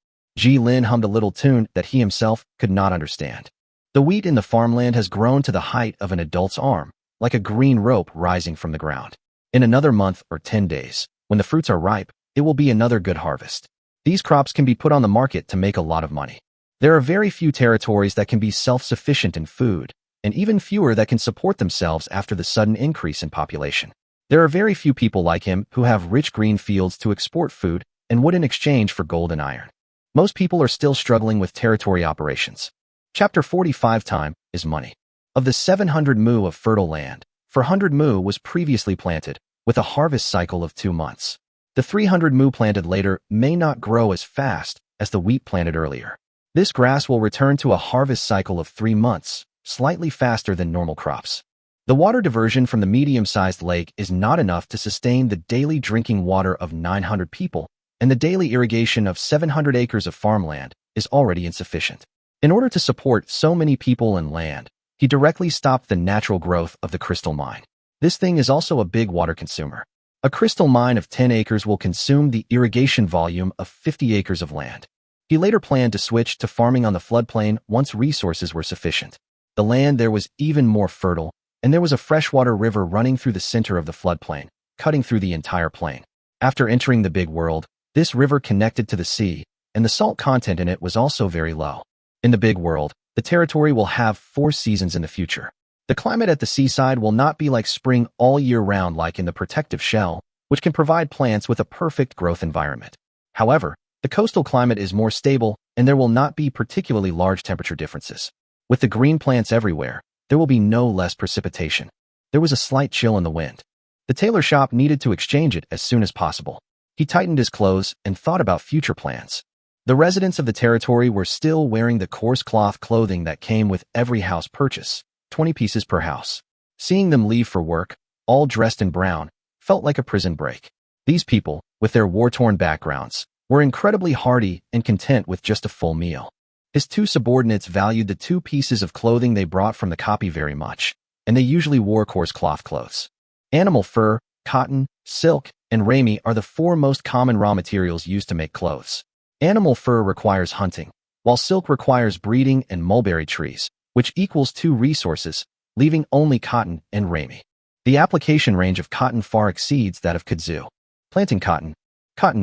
Lin hummed a little tune that he himself could not understand. The wheat in the farmland has grown to the height of an adult's arm, like a green rope rising from the ground. In another month or 10 days, when the fruits are ripe, it will be another good harvest. These crops can be put on the market to make a lot of money. There are very few territories that can be self-sufficient in food, and even fewer that can support themselves after the sudden increase in population. There are very few people like him who have rich green fields to export food and wood in exchange for gold and iron. Most people are still struggling with territory operations. Chapter 45 Time is money. Of the 700 mu of fertile land, 400 mu was previously planted, with a harvest cycle of 2 months. The 300 mu planted later may not grow as fast as the wheat planted earlier. This grass will return to a harvest cycle of 3 months, slightly faster than normal crops. The water diversion from the medium-sized lake is not enough to sustain the daily drinking water of 900 people, and the daily irrigation of 700 acres of farmland is already insufficient. In order to support so many people and land, he directly stopped the natural growth of the crystal mine. This thing is also a big water consumer. A crystal mine of 10 acres will consume the irrigation volume of 50 acres of land. He later planned to switch to farming on the floodplain once resources were sufficient. The land there was even more fertile, and there was a freshwater river running through the center of the floodplain, cutting through the entire plain. After entering the big world, this river connected to the sea, and the salt content in it was also very low. In the big world, the territory will have 4 seasons in the future. The climate at the seaside will not be like spring all year round like in the protective shell, which can provide plants with a perfect growth environment. However, the coastal climate is more stable, and there will not be particularly large temperature differences. With the green plants everywhere, there will be no less precipitation. There was a slight chill in the wind. The tailor shop needed to exchange it as soon as possible. He tightened his clothes and thought about future plans. The residents of the territory were still wearing the coarse cloth clothing that came with every house purchase, 20 pieces per house. Seeing them leave for work, all dressed in brown, felt like a prison break. These people, with their war-torn backgrounds, were incredibly hardy and content with just a full meal. His 2 subordinates valued the 2 pieces of clothing they brought from the copy very much, and they usually wore coarse cloth clothes. Animal fur, cotton, silk, and ramie are the 4 most common raw materials used to make clothes. Animal fur requires hunting, while silk requires breeding and mulberry trees, which equals 2 resources, leaving only cotton and ramie. The application range of cotton far exceeds that of kudzu. Planting cotton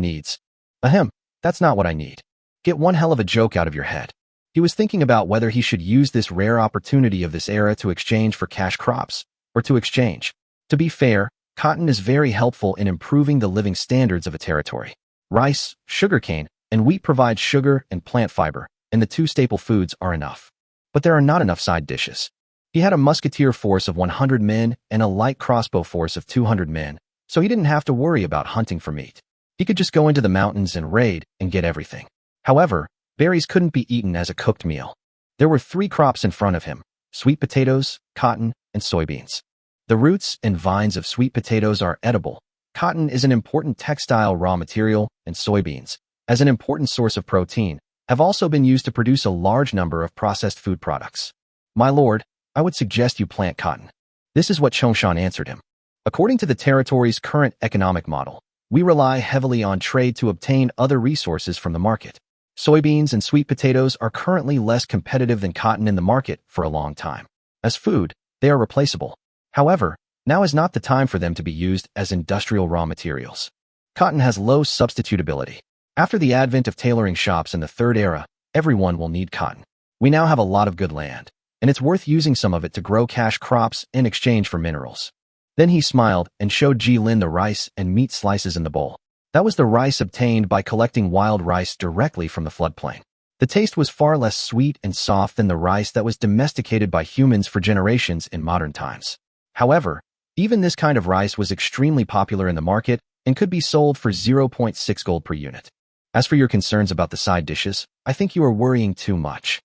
needs. Ahem, that's not what I need. Get one hell of a joke out of your head. He was thinking about whether he should use this rare opportunity of this era to exchange for cash crops, or to exchange. To be fair, cotton is very helpful in improving the living standards of a territory. Rice, sugarcane, and wheat provide sugar and plant fiber, and the 2 staple foods are enough. But there are not enough side dishes. He had a musketeer force of 100 men and a light crossbow force of 200 men, so he didn't have to worry about hunting for meat. He could just go into the mountains and raid and get everything. However, berries couldn't be eaten as a cooked meal. There were 3 crops in front of him: sweet potatoes, cotton, and soybeans. The roots and vines of sweet potatoes are edible. Cotton is an important textile raw material, and soybeans, as an important source of protein, have also been used to produce a large number of processed food products. My lord, I would suggest you plant cotton. This is what Chongshan answered him. According to the territory's current economic model, we rely heavily on trade to obtain other resources from the market. Soybeans and sweet potatoes are currently less competitive than cotton in the market for a long time. As food, they are replaceable. However, now is not the time for them to be used as industrial raw materials. Cotton has low substitutability. After the advent of tailoring shops in the 3rd era, everyone will need cotton. We now have a lot of good land, and it's worth using some of it to grow cash crops in exchange for minerals. Then he smiled and showed Lin the rice and meat slices in the bowl. That was the rice obtained by collecting wild rice directly from the floodplain. The taste was far less sweet and soft than the rice that was domesticated by humans for generations in modern times. However, even this kind of rice was extremely popular in the market and could be sold for 0.6 gold per unit. As for your concerns about the side dishes, I think you are worrying too much.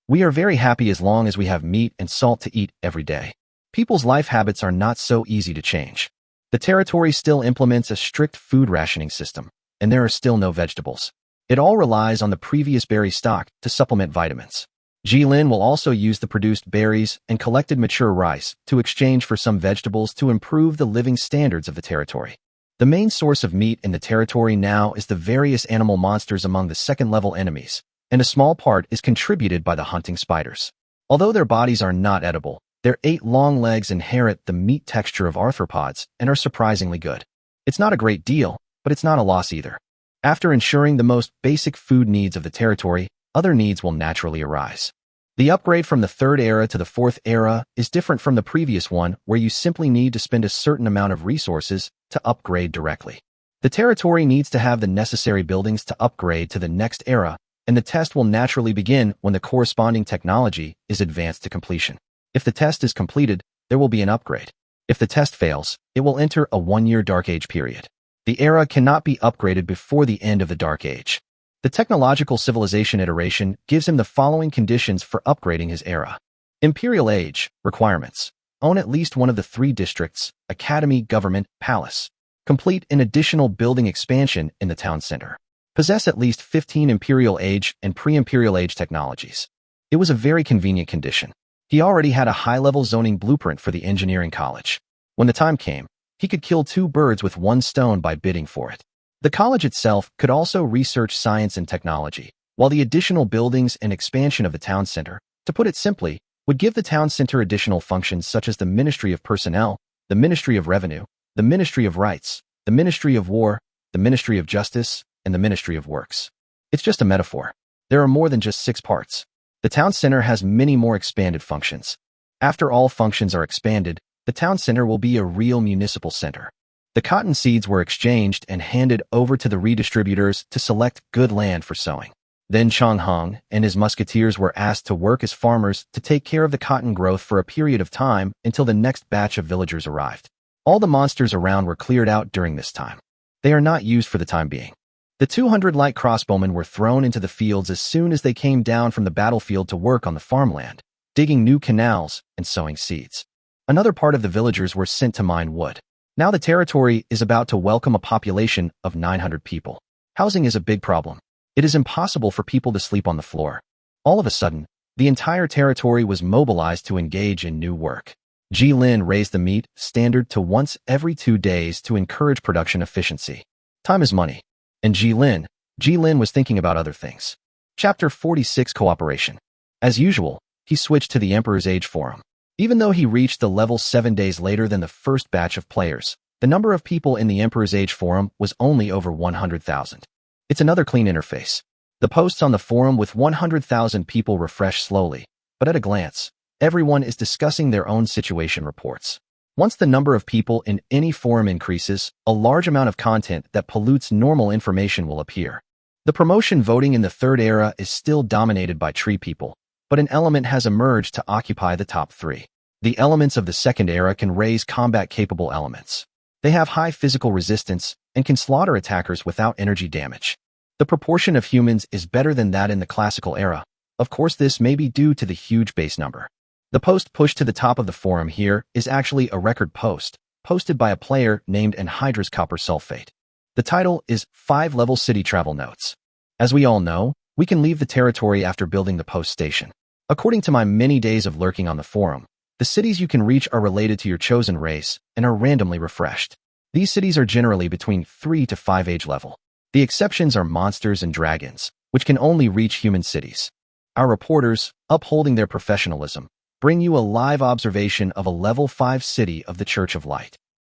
We are very happy as long as we have meat and salt to eat every day. People's life habits are not so easy to change. The territory still implements a strict food rationing system, and there are still no vegetables. It all relies on the previous berry stock to supplement vitamins. Lin will also use the produced berries and collected mature rice to exchange for some vegetables to improve the living standards of the territory. The main source of meat in the territory now is the various animal monsters among the second-level enemies, and a small part is contributed by the hunting spiders. Although their bodies are not edible, their 8 long legs inherit the meat texture of arthropods and are surprisingly good. It's not a great deal, but it's not a loss either. After ensuring the most basic food needs of the territory, other needs will naturally arise. The upgrade from the 3rd era to the 4th era is different from the previous one, where you simply need to spend a certain amount of resources to upgrade directly. The territory needs to have the necessary buildings to upgrade to the next era, and the test will naturally begin when the corresponding technology is advanced to completion. If the test is completed, there will be an upgrade. If the test fails, it will enter a 1-year Dark Age period. The era cannot be upgraded before the end of the Dark Age. The technological civilization iteration gives him the following conditions for upgrading his era. Imperial Age requirements. Own at least one of the 3 districts, academy, government, palace. Complete an additional building expansion in the town center. Possess at least 15 Imperial Age and Pre-Imperial Age technologies. It was a very convenient condition. He already had a high-level zoning blueprint for the engineering college. When the time came, he could kill 2 birds with 1 stone by bidding for it. The college itself could also research science and technology, while the additional buildings and expansion of the town center, to put it simply, would give the town center additional functions such as the Ministry of Personnel, the Ministry of Revenue, the Ministry of Rights, the Ministry of War, the Ministry of Justice, and the Ministry of Works. It's just a metaphor. There are more than just 6 parts. The town center has many more expanded functions. After all functions are expanded, the town center will be a real municipal center. The cotton seeds were exchanged and handed over to the redistributors to select good land for sowing. Then Chang Hung and his musketeers were asked to work as farmers to take care of the cotton growth for a period of time until the next batch of villagers arrived. All the monsters around were cleared out during this time. They are not used for the time being. The 200 light crossbowmen were thrown into the fields as soon as they came down from the battlefield to work on the farmland, digging new canals and sowing seeds. Another part of the villagers were sent to mine wood. Now the territory is about to welcome a population of 900 people. Housing is a big problem. It is impossible for people to sleep on the floor. All of a sudden, the entire territory was mobilized to engage in new work. Jilin raised the meat standard to once every 2 days to encourage production efficiency. Time is money. And Jilin was thinking about other things. Chapter 46 Cooperation. As usual, he switched to the Emperor's Age Forum. Even though he reached the level 7 days later than the first batch of players, the number of people in the Emperor's Age Forum was only over 100,000. It's another clean interface. The posts on the forum with 100,000 people refresh slowly, but at a glance, everyone is discussing their own situation reports. Once the number of people in any forum increases, a large amount of content that pollutes normal information will appear. The promotion voting in the 3rd era is still dominated by tree people, but an element has emerged to occupy the top 3. The elements of the 2nd era can raise combat-capable elements. They have high physical resistance and can slaughter attackers without energy damage. The proportion of humans is better than that in the classical era. Of course, this may be due to the huge base number. The post pushed to the top of the forum here is actually a record post, posted by a player named Anhydrous Copper Sulfate. The title is 5 Level City Travel Notes. As we all know, we can leave the territory after building the post station. According to my many days of lurking on the forum, the cities you can reach are related to your chosen race and are randomly refreshed. These cities are generally between 3 to 5 age level. The exceptions are monsters and dragons, which can only reach human cities. Our reporters, upholding their professionalism, bring you a live observation of a level 5 city of the Church of Light.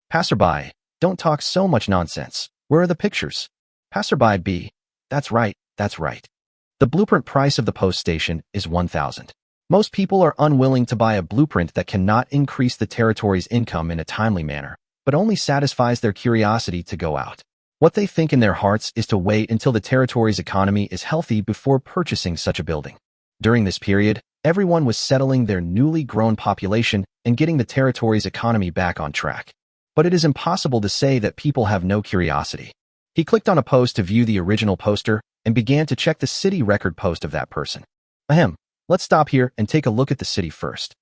Passerby, don't talk so much nonsense. Where are the pictures? Passerby B. That's right, that's right. The blueprint price of the post station is 1,000. Most people are unwilling to buy a blueprint that cannot increase the territory's income in a timely manner, but only satisfies their curiosity to go out. What they think in their hearts is to wait until the territory's economy is healthy before purchasing such a building. During this period, everyone was settling their newly grown population and getting the territory's economy back on track. But it is impossible to say that people have no curiosity. He clicked on a post to view the original poster and began to check the city record post of that person. Let's stop here and take a look at the city first.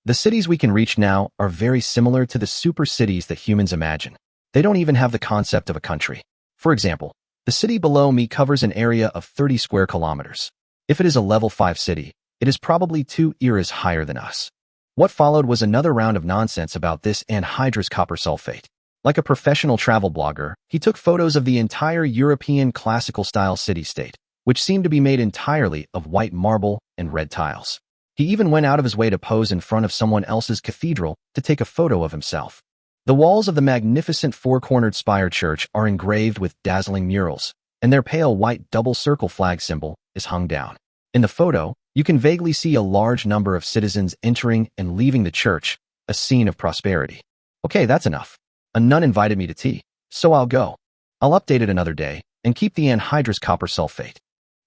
The cities we can reach now are very similar to the super cities that humans imagine. They don't even have the concept of a country. For example, the city below me covers an area of 30 square kilometers. If it is a level 5 city, it is probably 2 eras higher than us. What followed was another round of nonsense about this anhydrous copper sulfate. Like a professional travel blogger, he took photos of the entire European classical-style city-state, which seemed to be made entirely of white marble and red tiles. He even went out of his way to pose in front of someone else's cathedral to take a photo of himself. The walls of the magnificent four-cornered spire church are engraved with dazzling murals, and their pale white double-circle flag symbol is hung down. In the photo, you can vaguely see a large number of citizens entering and leaving the church, a scene of prosperity. Okay, that's enough. A nun invited me to tea, so I'll go. I'll update it another day and keep the anhydrous copper sulfate.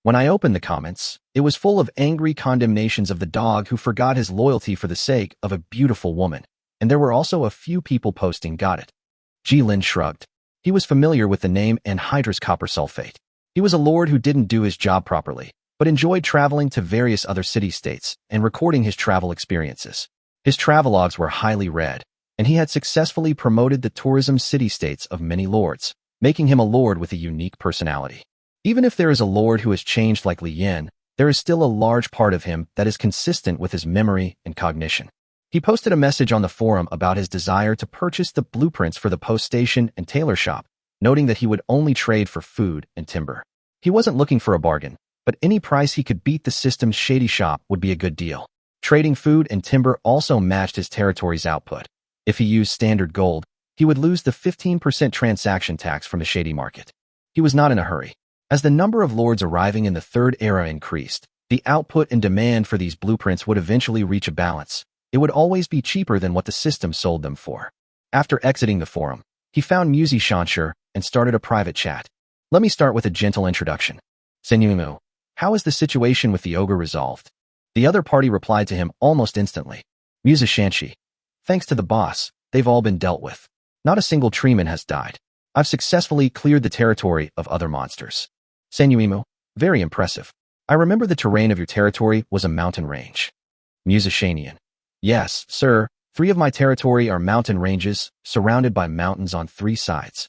When I opened the comments, it was full of angry condemnations of the dog who forgot his loyalty for the sake of a beautiful woman, and there were also a few people posting got it. Jilin shrugged. He was familiar with the name anhydrous copper sulfate. He was a lord who didn't do his job properly, but enjoyed traveling to various other city-states and recording his travel experiences. His travelogues were highly read, and he had successfully promoted the tourism city-states of many lords, making him a lord with a unique personality. Even if there is a lord who has changed like Li Yin, there is still a large part of him that is consistent with his memory and cognition. He posted a message on the forum about his desire to purchase the blueprints for the post station and tailor shop, noting that he would only trade for food and timber. He wasn't looking for a bargain, but any price he could beat the system's shady shop would be a good deal. Trading food and timber also matched his territory's output. If he used standard gold, he would lose the 15% transaction tax from the shady market. He was not in a hurry. As the number of lords arriving in the Third Era increased, the output and demand for these blueprints would eventually reach a balance. It would always be cheaper than what the system sold them for. After exiting the forum, he found Musi Shansher and started a private chat. Let me start with a gentle introduction. Senyumu, how is the situation with the ogre resolved? The other party replied to him almost instantly. Musa Shanshi, thanks to the boss, they've all been dealt with. Not a single treeman has died. I've successfully cleared the territory of other monsters. Senyuimu, very impressive. I remember the terrain of your territory was a mountain range. Musa Shanian, yes, sir, 3 of my territory are mountain ranges, surrounded by mountains on 3 sides.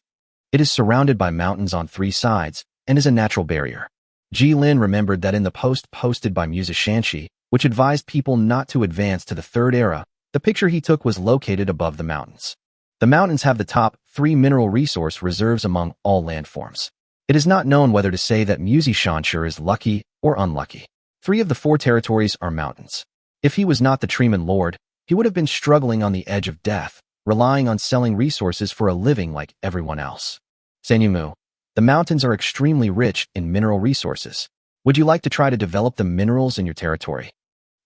It is surrounded by mountains on 3 sides, and is a natural barrier. Jilin remembered that in the post posted by Musa Shanshi, which advised people not to advance to the Third Era, the picture he took was located above the mountains. The mountains have the top 3 mineral resource reserves among all landforms. It is not known whether to say that Musi Shansher is lucky or unlucky. 3 of the 4 territories are mountains. If he was not the Treeman Lord, he would have been struggling on the edge of death, relying on selling resources for a living like everyone else. Senyumu, the mountains are extremely rich in mineral resources. Would you like to try to develop the minerals in your territory?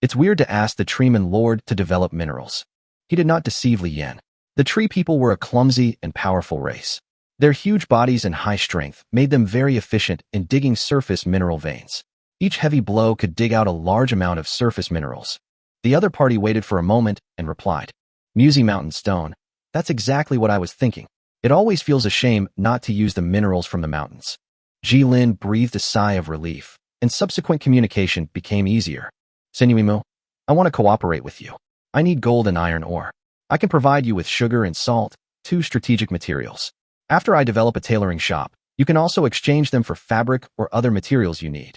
It's weird to ask the Treeman Lord to develop minerals. He did not deceive Li Yan. The tree people were a clumsy and powerful race. Their huge bodies and high strength made them very efficient in digging surface mineral veins. Each heavy blow could dig out a large amount of surface minerals. The other party waited for a moment and replied, Musi Mountain Stone, that's exactly what I was thinking. It always feels a shame not to use the minerals from the mountains. Jilin breathed a sigh of relief, and subsequent communication became easier. Senyuimu, I want to cooperate with you. I need gold and iron ore. I can provide you with sugar and salt, 2 strategic materials. After I develop a tailoring shop, you can also exchange them for fabric or other materials you need.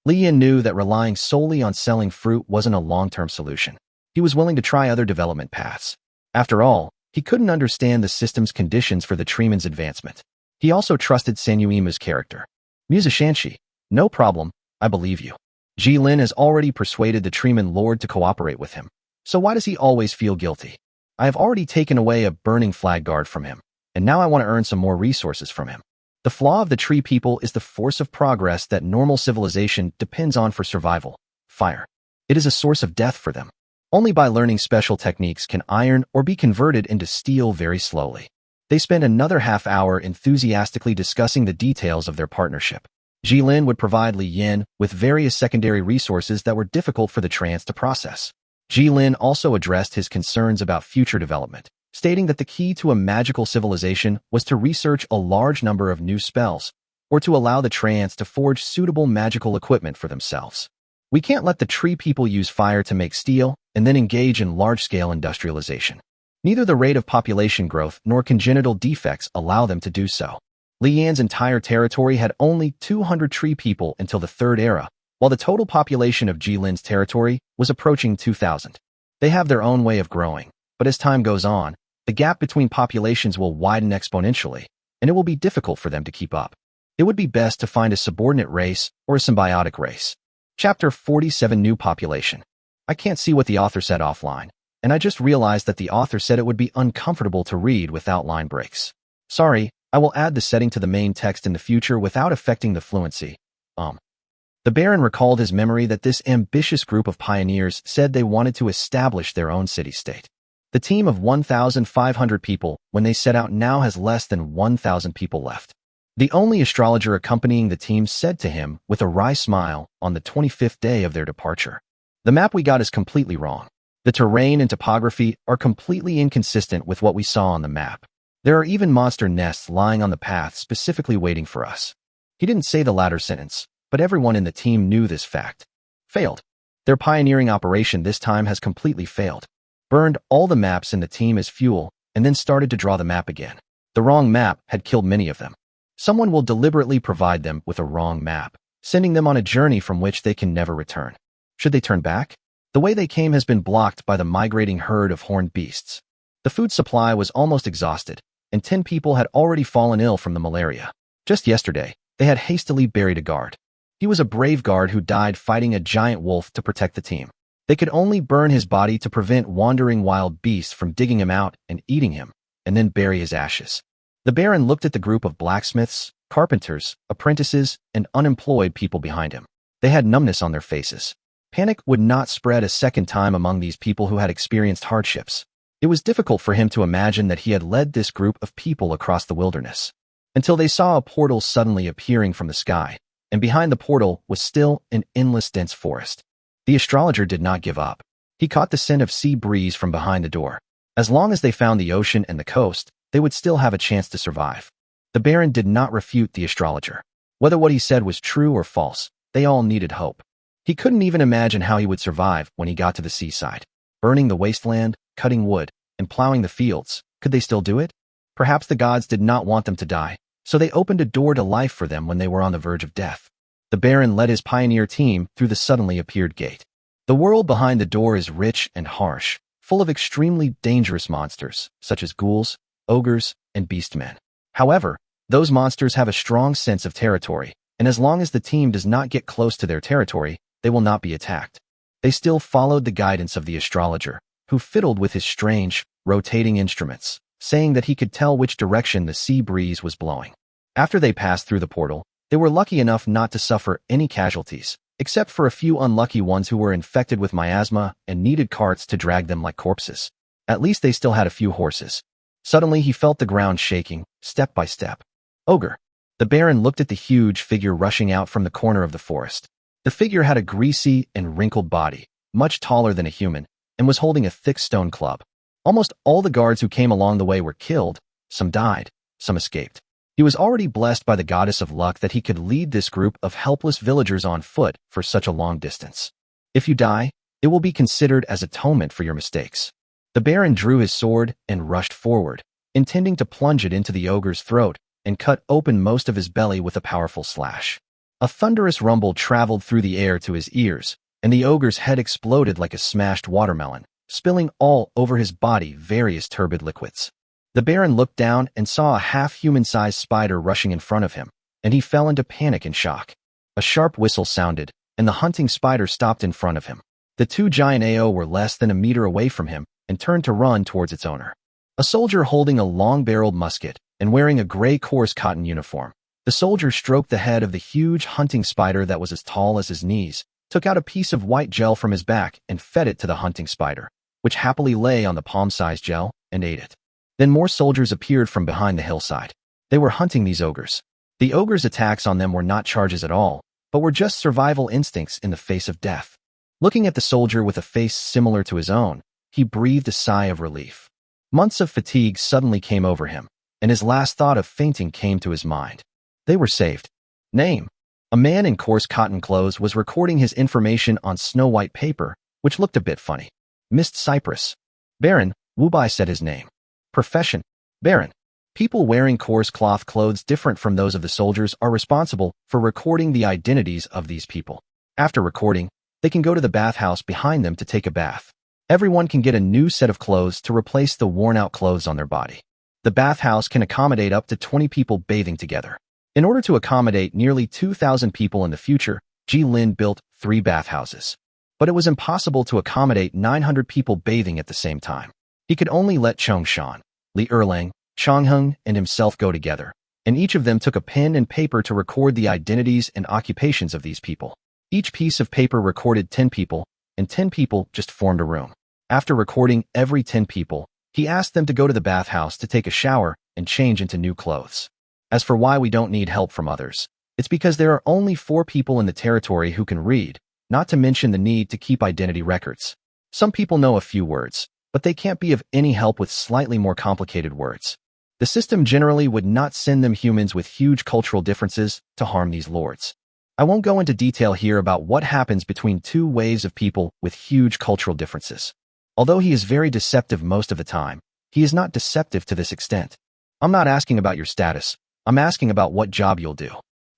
Li Yin knew that relying solely on selling fruit wasn't a long-term solution. He was willing to try other development paths. After all, he couldn't understand the system's conditions for the Treeman's advancement. He also trusted Senyuimu's character. Musa Shanshi, no problem, I believe you. Jilin has already persuaded the Treeman Lord to cooperate with him. So why does he always feel guilty? I have already taken away a burning flag guard from him, and now I want to earn some more resources from him. The flaw of the tree people is the force of progress that normal civilization depends on for survival, fire. It is a source of death for them. Only by learning special techniques can iron or be converted into steel very slowly. They spent another half hour enthusiastically discussing the details of their partnership. Jilin would provide Li Yin with various secondary resources that were difficult for the trance to process. Jilin also addressed his concerns about future development, stating that the key to a magical civilization was to research a large number of new spells, or to allow the trance to forge suitable magical equipment for themselves. We can't let the tree people use fire to make steel and then engage in large-scale industrialization. Neither the rate of population growth nor congenital defects allow them to do so. Li Yan's entire territory had only 200 tree people until the Third Era, while the total population of Jilin's territory was approaching 2,000. They have their own way of growing, but as time goes on, The gap between populations will widen exponentially, and it will be difficult for them to keep up. It would be best to find a subordinate race or a symbiotic race. Chapter 47 New Population. I can't see what the author said offline, and I just realized that the author said it would be uncomfortable to read without line breaks. Sorry, I will add the setting to the main text in the future without affecting the fluency. The Baron recalled his memory that this ambitious group of pioneers said they wanted to establish their own city-state. The team of 1,500 people, when they set out, now has less than 1,000 people left. The only astrologer accompanying the team said to him, with a wry smile, on the 25th day of their departure, "The map we got is completely wrong. The terrain and topography are completely inconsistent with what we saw on the map. There are even monster nests lying on the path specifically waiting for us." He didn't say the latter sentence, but everyone in the team knew this fact. Failed. Their pioneering operation this time has completely failed. Burned all the maps in the team as fuel, and then started to draw the map again. The wrong map had killed many of them. Someone will deliberately provide them with a wrong map, sending them on a journey from which they can never return. Should they turn back? The way they came has been blocked by the migrating herd of horned beasts. The food supply was almost exhausted, and 10 people had already fallen ill from the malaria. Just yesterday, they had hastily buried a guard. He was a brave guard who died fighting a giant wolf to protect the team. They could only burn his body to prevent wandering wild beasts from digging him out and eating him, and then bury his ashes. The Baron looked at the group of blacksmiths, carpenters, apprentices, and unemployed people behind him. They had numbness on their faces. Panic would not spread a second time among these people who had experienced hardships. It was difficult for him to imagine that he had led this group of people across the wilderness, until they saw a portal suddenly appearing from the sky, and behind the portal was still an endless dense forest. The astrologer did not give up. He caught the scent of sea breeze from behind the door. As long as they found the ocean and the coast, they would still have a chance to survive. The Baron did not refute the astrologer. Whether what he said was true or false, they all needed hope. He couldn't even imagine how he would survive when he got to the seaside. Burning the wasteland, cutting wood, and plowing the fields, could they still do it? Perhaps the gods did not want them to die, so they opened a door to life for them when they were on the verge of death. The Baron led his pioneer team through the suddenly appeared gate. The world behind the door is rich and harsh, full of extremely dangerous monsters, such as ghouls, ogres, and beastmen. However, those monsters have a strong sense of territory, and as long as the team does not get close to their territory, they will not be attacked. They still followed the guidance of the astrologer, who fiddled with his strange, rotating instruments, saying that he could tell which direction the sea breeze was blowing. After they passed through the portal, they were lucky enough not to suffer any casualties, except for a few unlucky ones who were infected with miasma and needed carts to drag them like corpses. At least they still had a few horses. Suddenly he felt the ground shaking, step by step. Ogre. The Baron looked at the huge figure rushing out from the corner of the forest. The figure had a greasy and wrinkled body, much taller than a human, and was holding a thick stone club. Almost all the guards who came along the way were killed, some died, some escaped. He was already blessed by the goddess of luck that he could lead this group of helpless villagers on foot for such a long distance. If you die, it will be considered as atonement for your mistakes. The Baron drew his sword and rushed forward, intending to plunge it into the ogre's throat and cut open most of his belly with a powerful slash. A thunderous rumble traveled through the air to his ears, and the ogre's head exploded like a smashed watermelon, spilling all over his body various turbid liquids. The Baron looked down and saw a half-human-sized spider rushing in front of him, and he fell into panic and shock. A sharp whistle sounded, and the hunting spider stopped in front of him. The two giant AO were less than a meter away from him and turned to run towards its owner. A soldier holding a long-barreled musket and wearing a gray coarse cotton uniform. The soldier stroked the head of the huge hunting spider that was as tall as his knees, took out a piece of white gel from his back and fed it to the hunting spider, which happily lay on the palm-sized gel and ate it. Then more soldiers appeared from behind the hillside. They were hunting these ogres. The ogre's attacks on them were not charges at all, but were just survival instincts in the face of death. Looking at the soldier with a face similar to his own, he breathed a sigh of relief. Months of fatigue suddenly came over him, and his last thought of fainting came to his mind. They were saved. Name. A man in coarse cotton clothes was recording his information on snow-white paper, which looked a bit funny. Mist Cypress. Baron, Wubai said his name. Profession. Baron. People wearing coarse cloth clothes different from those of the soldiers are responsible for recording the identities of these people. After recording, they can go to the bathhouse behind them to take a bath. Everyone can get a new set of clothes to replace the worn-out clothes on their body. The bathhouse can accommodate up to 20 people bathing together. In order to accommodate nearly 2,000 people in the future, Ji Lin built 3 bathhouses. But it was impossible to accommodate 900 people bathing at the same time. He could only let Chong Shan, Li Erlang, Chong Heng, and himself go together, and each of them took a pen and paper to record the identities and occupations of these people. Each piece of paper recorded 10 people, and 10 people just formed a room. After recording every 10 people, he asked them to go to the bathhouse to take a shower and change into new clothes. As for why we don't need help from others, it's because there are only 4 people in the territory who can read, not to mention the need to keep identity records. Some people know a few words, but they can't be of any help with slightly more complicated words. The system generally would not send them humans with huge cultural differences to harm these lords. I won't go into detail here about what happens between 2 waves of people with huge cultural differences. Although he is very deceptive most of the time, he is not deceptive to this extent. I'm not asking about your status. I'm asking about what job you'll do.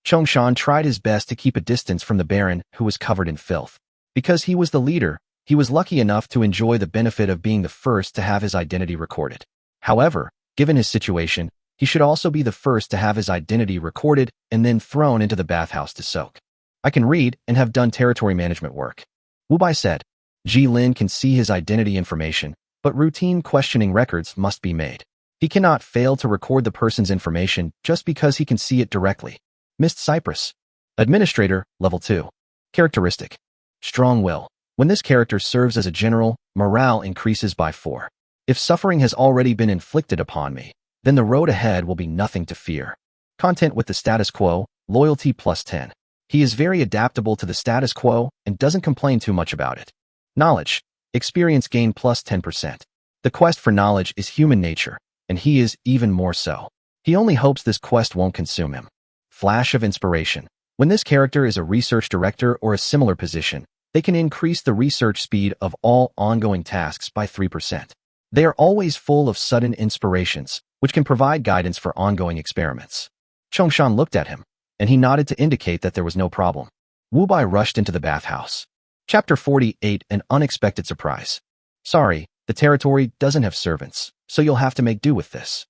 Chongshan tried his best to keep a distance from the Baron, who was covered in filth. Because he was the leader, he was lucky enough to enjoy the benefit of being the first to have his identity recorded. However, given his situation, he should also be the first to have his identity recorded and then thrown into the bathhouse to soak. I can read and have done territory management work. Wu Bai said. Ji Lin can see his identity information, but routine questioning records must be made. He cannot fail to record the person's information just because he can see it directly. Mist Cypress. Administrator, Level 2. Characteristic. Strong will. When this character serves as a general, morale increases by 4. If suffering has already been inflicted upon me, then the road ahead will be nothing to fear. Content with the status quo, loyalty plus 10. He is very adaptable to the status quo and doesn't complain too much about it. Knowledge. Experience gain plus 10%. The quest for knowledge is human nature, and he is even more so. He only hopes this quest won't consume him. Flash of inspiration. When this character is a research director or a similar position, they can increase the research speed of all ongoing tasks by 3%. They are always full of sudden inspirations, which can provide guidance for ongoing experiments. Chongshan looked at him, and he nodded to indicate that there was no problem. Wu Bai rushed into the bathhouse. Chapter 48, An Unexpected Surprise. Sorry, the territory doesn't have servants, so you'll have to make do with this.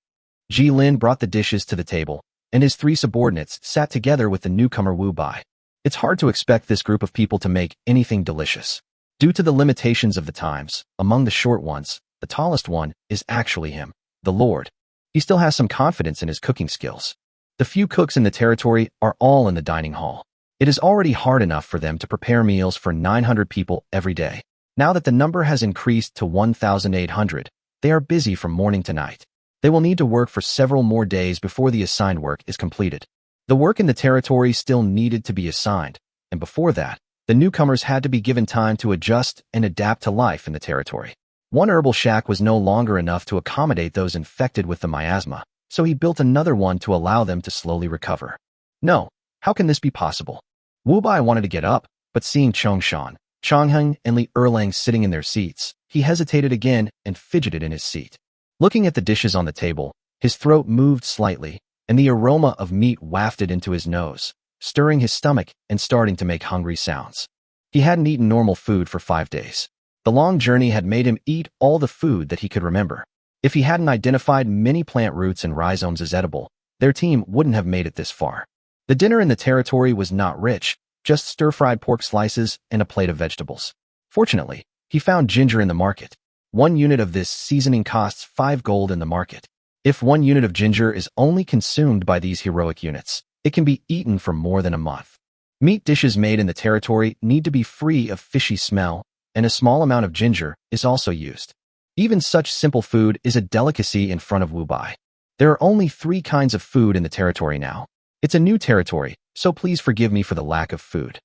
Ji Lin brought the dishes to the table, and his 3 subordinates sat together with the newcomer Wu Bai. It's hard to expect this group of people to make anything delicious. Due to the limitations of the times, among the short ones, the tallest one is actually him, the Lord. He still has some confidence in his cooking skills. The few cooks in the territory are all in the dining hall. It is already hard enough for them to prepare meals for 900 people every day. Now that the number has increased to 1,800, they are busy from morning to night. They will need to work for several more days before the assigned work is completed. The work in the territory still needed to be assigned, and before that, the newcomers had to be given time to adjust and adapt to life in the territory. One herbal shack was no longer enough to accommodate those infected with the miasma, so he built another one to allow them to slowly recover. No, how can this be possible? Wu Bai wanted to get up, but seeing Chongshan, Chongheng, and Li Erlang sitting in their seats, he hesitated again and fidgeted in his seat. Looking at the dishes on the table, his throat moved slightly, and the aroma of meat wafted into his nose, stirring his stomach and starting to make hungry sounds. He hadn't eaten normal food for 5 days. The long journey had made him eat all the food that he could remember. If he hadn't identified many plant roots and rhizomes as edible, their team wouldn't have made it this far. The dinner in the territory was not rich, just stir-fried pork slices and a plate of vegetables. Fortunately, he found ginger in the market. 1 unit of this seasoning costs 5 gold in the market. If 1 unit of ginger is only consumed by these heroic units, it can be eaten for more than a month. Meat dishes made in the territory need to be free of fishy smell, and a small amount of ginger is also used. Even such simple food is a delicacy in front of Wu Bai. There are only 3 kinds of food in the territory now. It's a new territory, so please forgive me for the lack of food.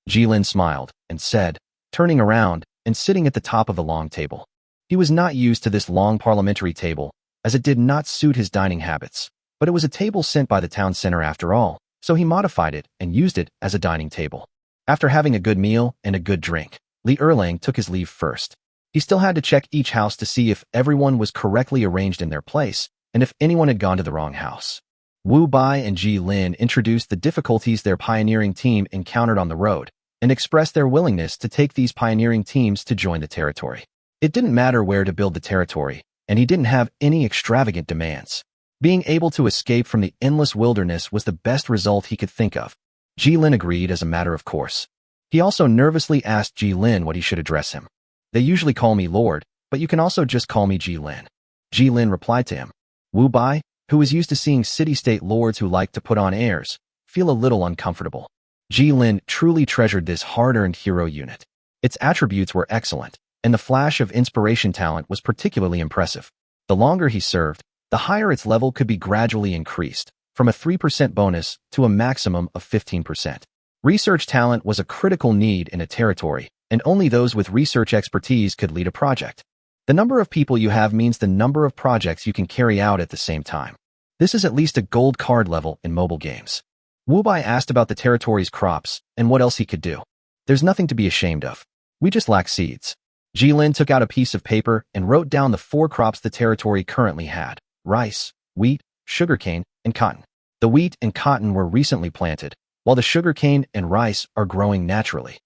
Ji Lin smiled and said, turning around and sitting at the top of the long table. He was not used to this long parliamentary table, as it did not suit his dining habits, but it was a table sent by the town center after all, so he modified it and used it as a dining table. After having a good meal and a good drink, Li Erlang took his leave first. He still had to check each house to see if everyone was correctly arranged in their place and if anyone had gone to the wrong house. Wu Bai and Ji Lin introduced the difficulties their pioneering team encountered on the road and expressed their willingness to take these pioneering teams to join the territory. It didn't matter where to build the territory, and he didn't have any extravagant demands. Being able to escape from the endless wilderness was the best result he could think of. Jilin agreed as a matter of course. He also nervously asked Jilin what he should address him. They usually call me Lord, but you can also just call me Jilin. Jilin replied to him. Wu Bai, who was used to seeing city-state lords who liked to put on airs, feel a little uncomfortable. Jilin truly treasured this hard-earned hero unit. Its attributes were excellent, and the flash of inspiration talent was particularly impressive. The longer he served, the higher its level could be gradually increased, from a 3% bonus to a maximum of 15%. Research talent was a critical need in a territory, and only those with research expertise could lead a project. The number of people you have means the number of projects you can carry out at the same time. This is at least a gold card level in mobile games. Wu Bai asked about the territory's crops and what else he could do. There's nothing to be ashamed of. We just lack seeds. Jilin took out a piece of paper and wrote down the 4 crops the territory currently had: rice, wheat, sugarcane, and cotton. The wheat and cotton were recently planted, while the sugarcane and rice are growing naturally.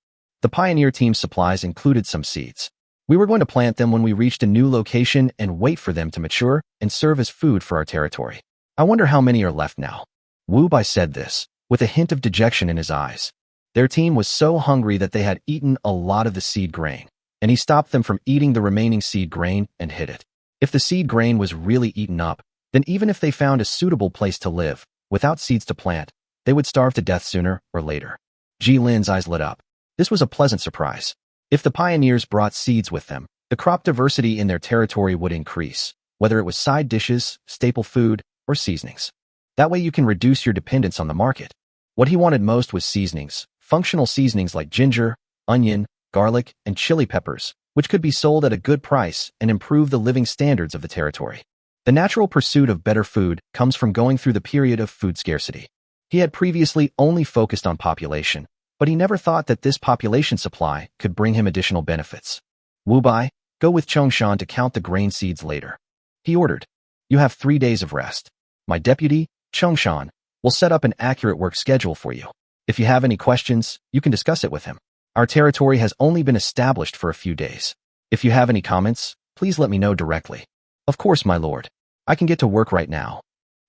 The pioneer team's supplies included some seeds. We were going to plant them when we reached a new location and wait for them to mature and serve as food for our territory. I wonder how many are left now. Wu Bai said this, with a hint of dejection in his eyes. Their team was so hungry that they had eaten a lot of the seed grain, and he stopped them from eating the remaining seed grain and hid it. If the seed grain was really eaten up, then even if they found a suitable place to live, without seeds to plant, they would starve to death sooner or later. Jilin's eyes lit up. This was a pleasant surprise. If the pioneers brought seeds with them, the crop diversity in their territory would increase, whether it was side dishes, staple food, or seasonings. That way you can reduce your dependence on the market. What he wanted most was seasonings, functional seasonings like ginger, onion, garlic, and chili peppers, which could be sold at a good price and improve the living standards of the territory. The natural pursuit of better food comes from going through the period of food scarcity. He had previously only focused on population, but he never thought that this population supply could bring him additional benefits. Wu Bai, go with Chongshan to count the grain seeds later. He ordered. You have 3 days of rest. My deputy, Chongshan, will set up an accurate work schedule for you. If you have any questions, you can discuss it with him. Our territory has only been established for a few days. If you have any comments, please let me know directly. Of course, my lord. I can get to work right now.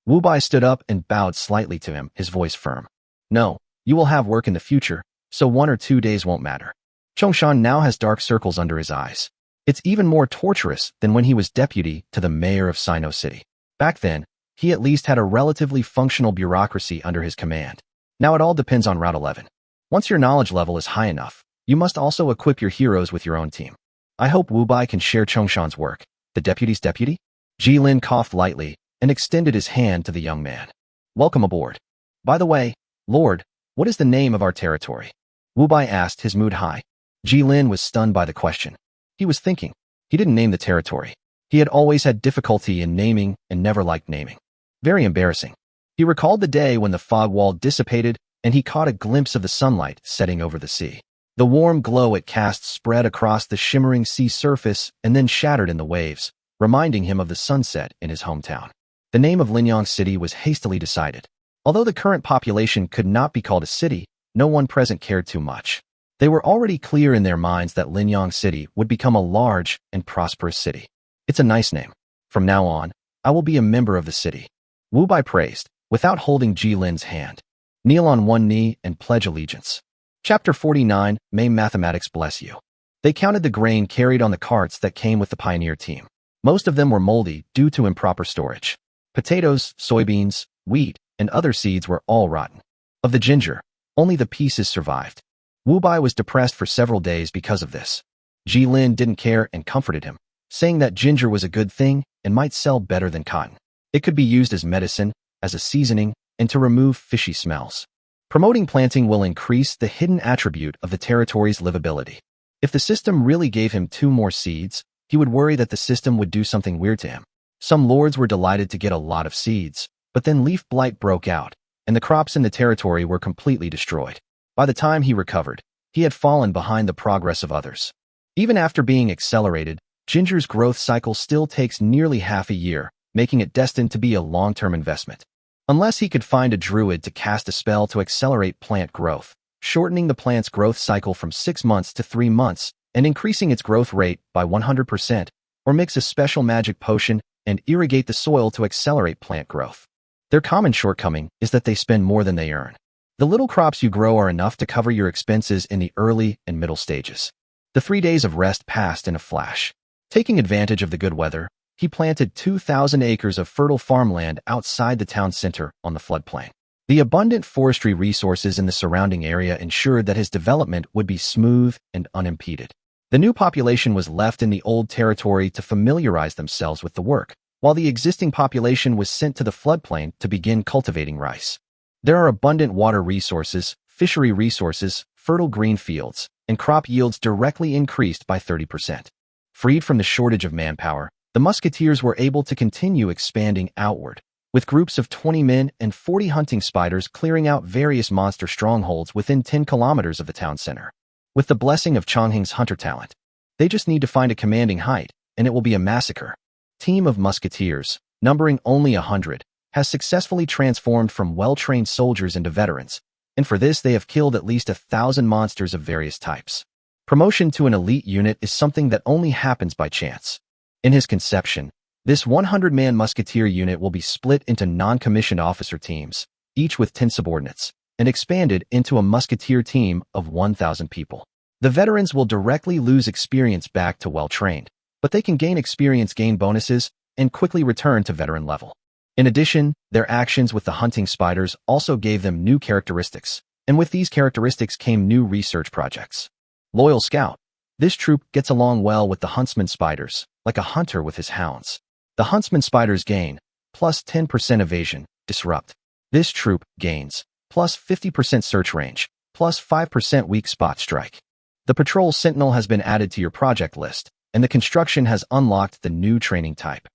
Wu Bai stood up and bowed slightly to him, his voice firm. No, you will have work in the future, so 1 or 2 days won't matter. Chongshan now has dark circles under his eyes. It's even more torturous than when he was deputy to the mayor of Sino City. Back then, he at least had a relatively functional bureaucracy under his command. Now it all depends on Route 11. Once your knowledge level is high enough, you must also equip your heroes with your own team. I hope Wu Bai can share Chongshan's work. The deputy's deputy? Jilin coughed lightly and extended his hand to the young man. Welcome aboard. By the way, Lord, what is the name of our territory? Wu Bai asked, his mood high. Jilin was stunned by the question. He was thinking. He didn't name the territory. He had always had difficulty in naming and never liked naming. Very embarrassing. He recalled the day when the fog wall dissipated and he caught a glimpse of the sunlight setting over the sea. The warm glow it cast spread across the shimmering sea surface and then shattered in the waves, reminding him of the sunset in his hometown. The name of Linyang City was hastily decided. Although the current population could not be called a city, no one present cared too much. They were already clear in their minds that Linyang City would become a large and prosperous city. It's a nice name. From now on, I will be a member of the city. Wu Bai praised, without holding Jilin's hand. Kneel on one knee and pledge allegiance. Chapter 49, May Mathematics Bless You. They counted the grain carried on the carts that came with the pioneer team. Most of them were moldy due to improper storage. Potatoes, soybeans, wheat, and other seeds were all rotten. Of the ginger, only the pieces survived. Wu Bai was depressed for several days because of this. Jilin didn't care and comforted him, saying that ginger was a good thing and might sell better than cotton. It could be used as medicine, as a seasoning, and to remove fishy smells. Promoting planting will increase the hidden attribute of the territory's livability. If the system really gave him 2 more seeds, he would worry that the system would do something weird to him. Some lords were delighted to get a lot of seeds, but then leaf blight broke out, and the crops in the territory were completely destroyed. By the time he recovered, he had fallen behind the progress of others. Even after being accelerated, ginger's growth cycle still takes nearly half a year, making it destined to be a long-term investment. Unless he could find a druid to cast a spell to accelerate plant growth, shortening the plant's growth cycle from 6 months to 3 months, and increasing its growth rate by 100%, or mix a special magic potion and irrigate the soil to accelerate plant growth. Their common shortcoming is that they spend more than they earn. The little crops you grow are enough to cover your expenses in the early and middle stages. The 3 days of rest passed in a flash. Taking advantage of the good weather, he planted 2,000 acres of fertile farmland outside the town center on the floodplain. The abundant forestry resources in the surrounding area ensured that his development would be smooth and unimpeded. The new population was left in the old territory to familiarize themselves with the work, while the existing population was sent to the floodplain to begin cultivating rice. There are abundant water resources, fishery resources, fertile green fields, and crop yields directly increased by 30%. Freed from the shortage of manpower, the musketeers were able to continue expanding outward, with groups of 20 men and 40 hunting spiders clearing out various monster strongholds within 10 kilometers of the town center. With the blessing of Chonghing's hunter talent, they just need to find a commanding height, and it will be a massacre. Team of musketeers, numbering only 100, has successfully transformed from well-trained soldiers into veterans, and for this they have killed at least 1,000 monsters of various types. Promotion to an elite unit is something that only happens by chance. In his conception, this 100-man musketeer unit will be split into non-commissioned officer teams, each with 10 subordinates, and expanded into a musketeer team of 1,000 people. The veterans will directly lose experience back to well-trained, but they can gain experience gain bonuses and quickly return to veteran level. In addition, their actions with the hunting spiders also gave them new characteristics, and with these characteristics came new research projects. Loyal Scout. This troop gets along well with the huntsman spiders, like a hunter with his hounds. The huntsman spiders gain plus 10% evasion, disrupt. This troop gains plus 50% search range, plus 5% weak spot strike. The patrol sentinel has been added to your project list, and the construction has unlocked the new training type.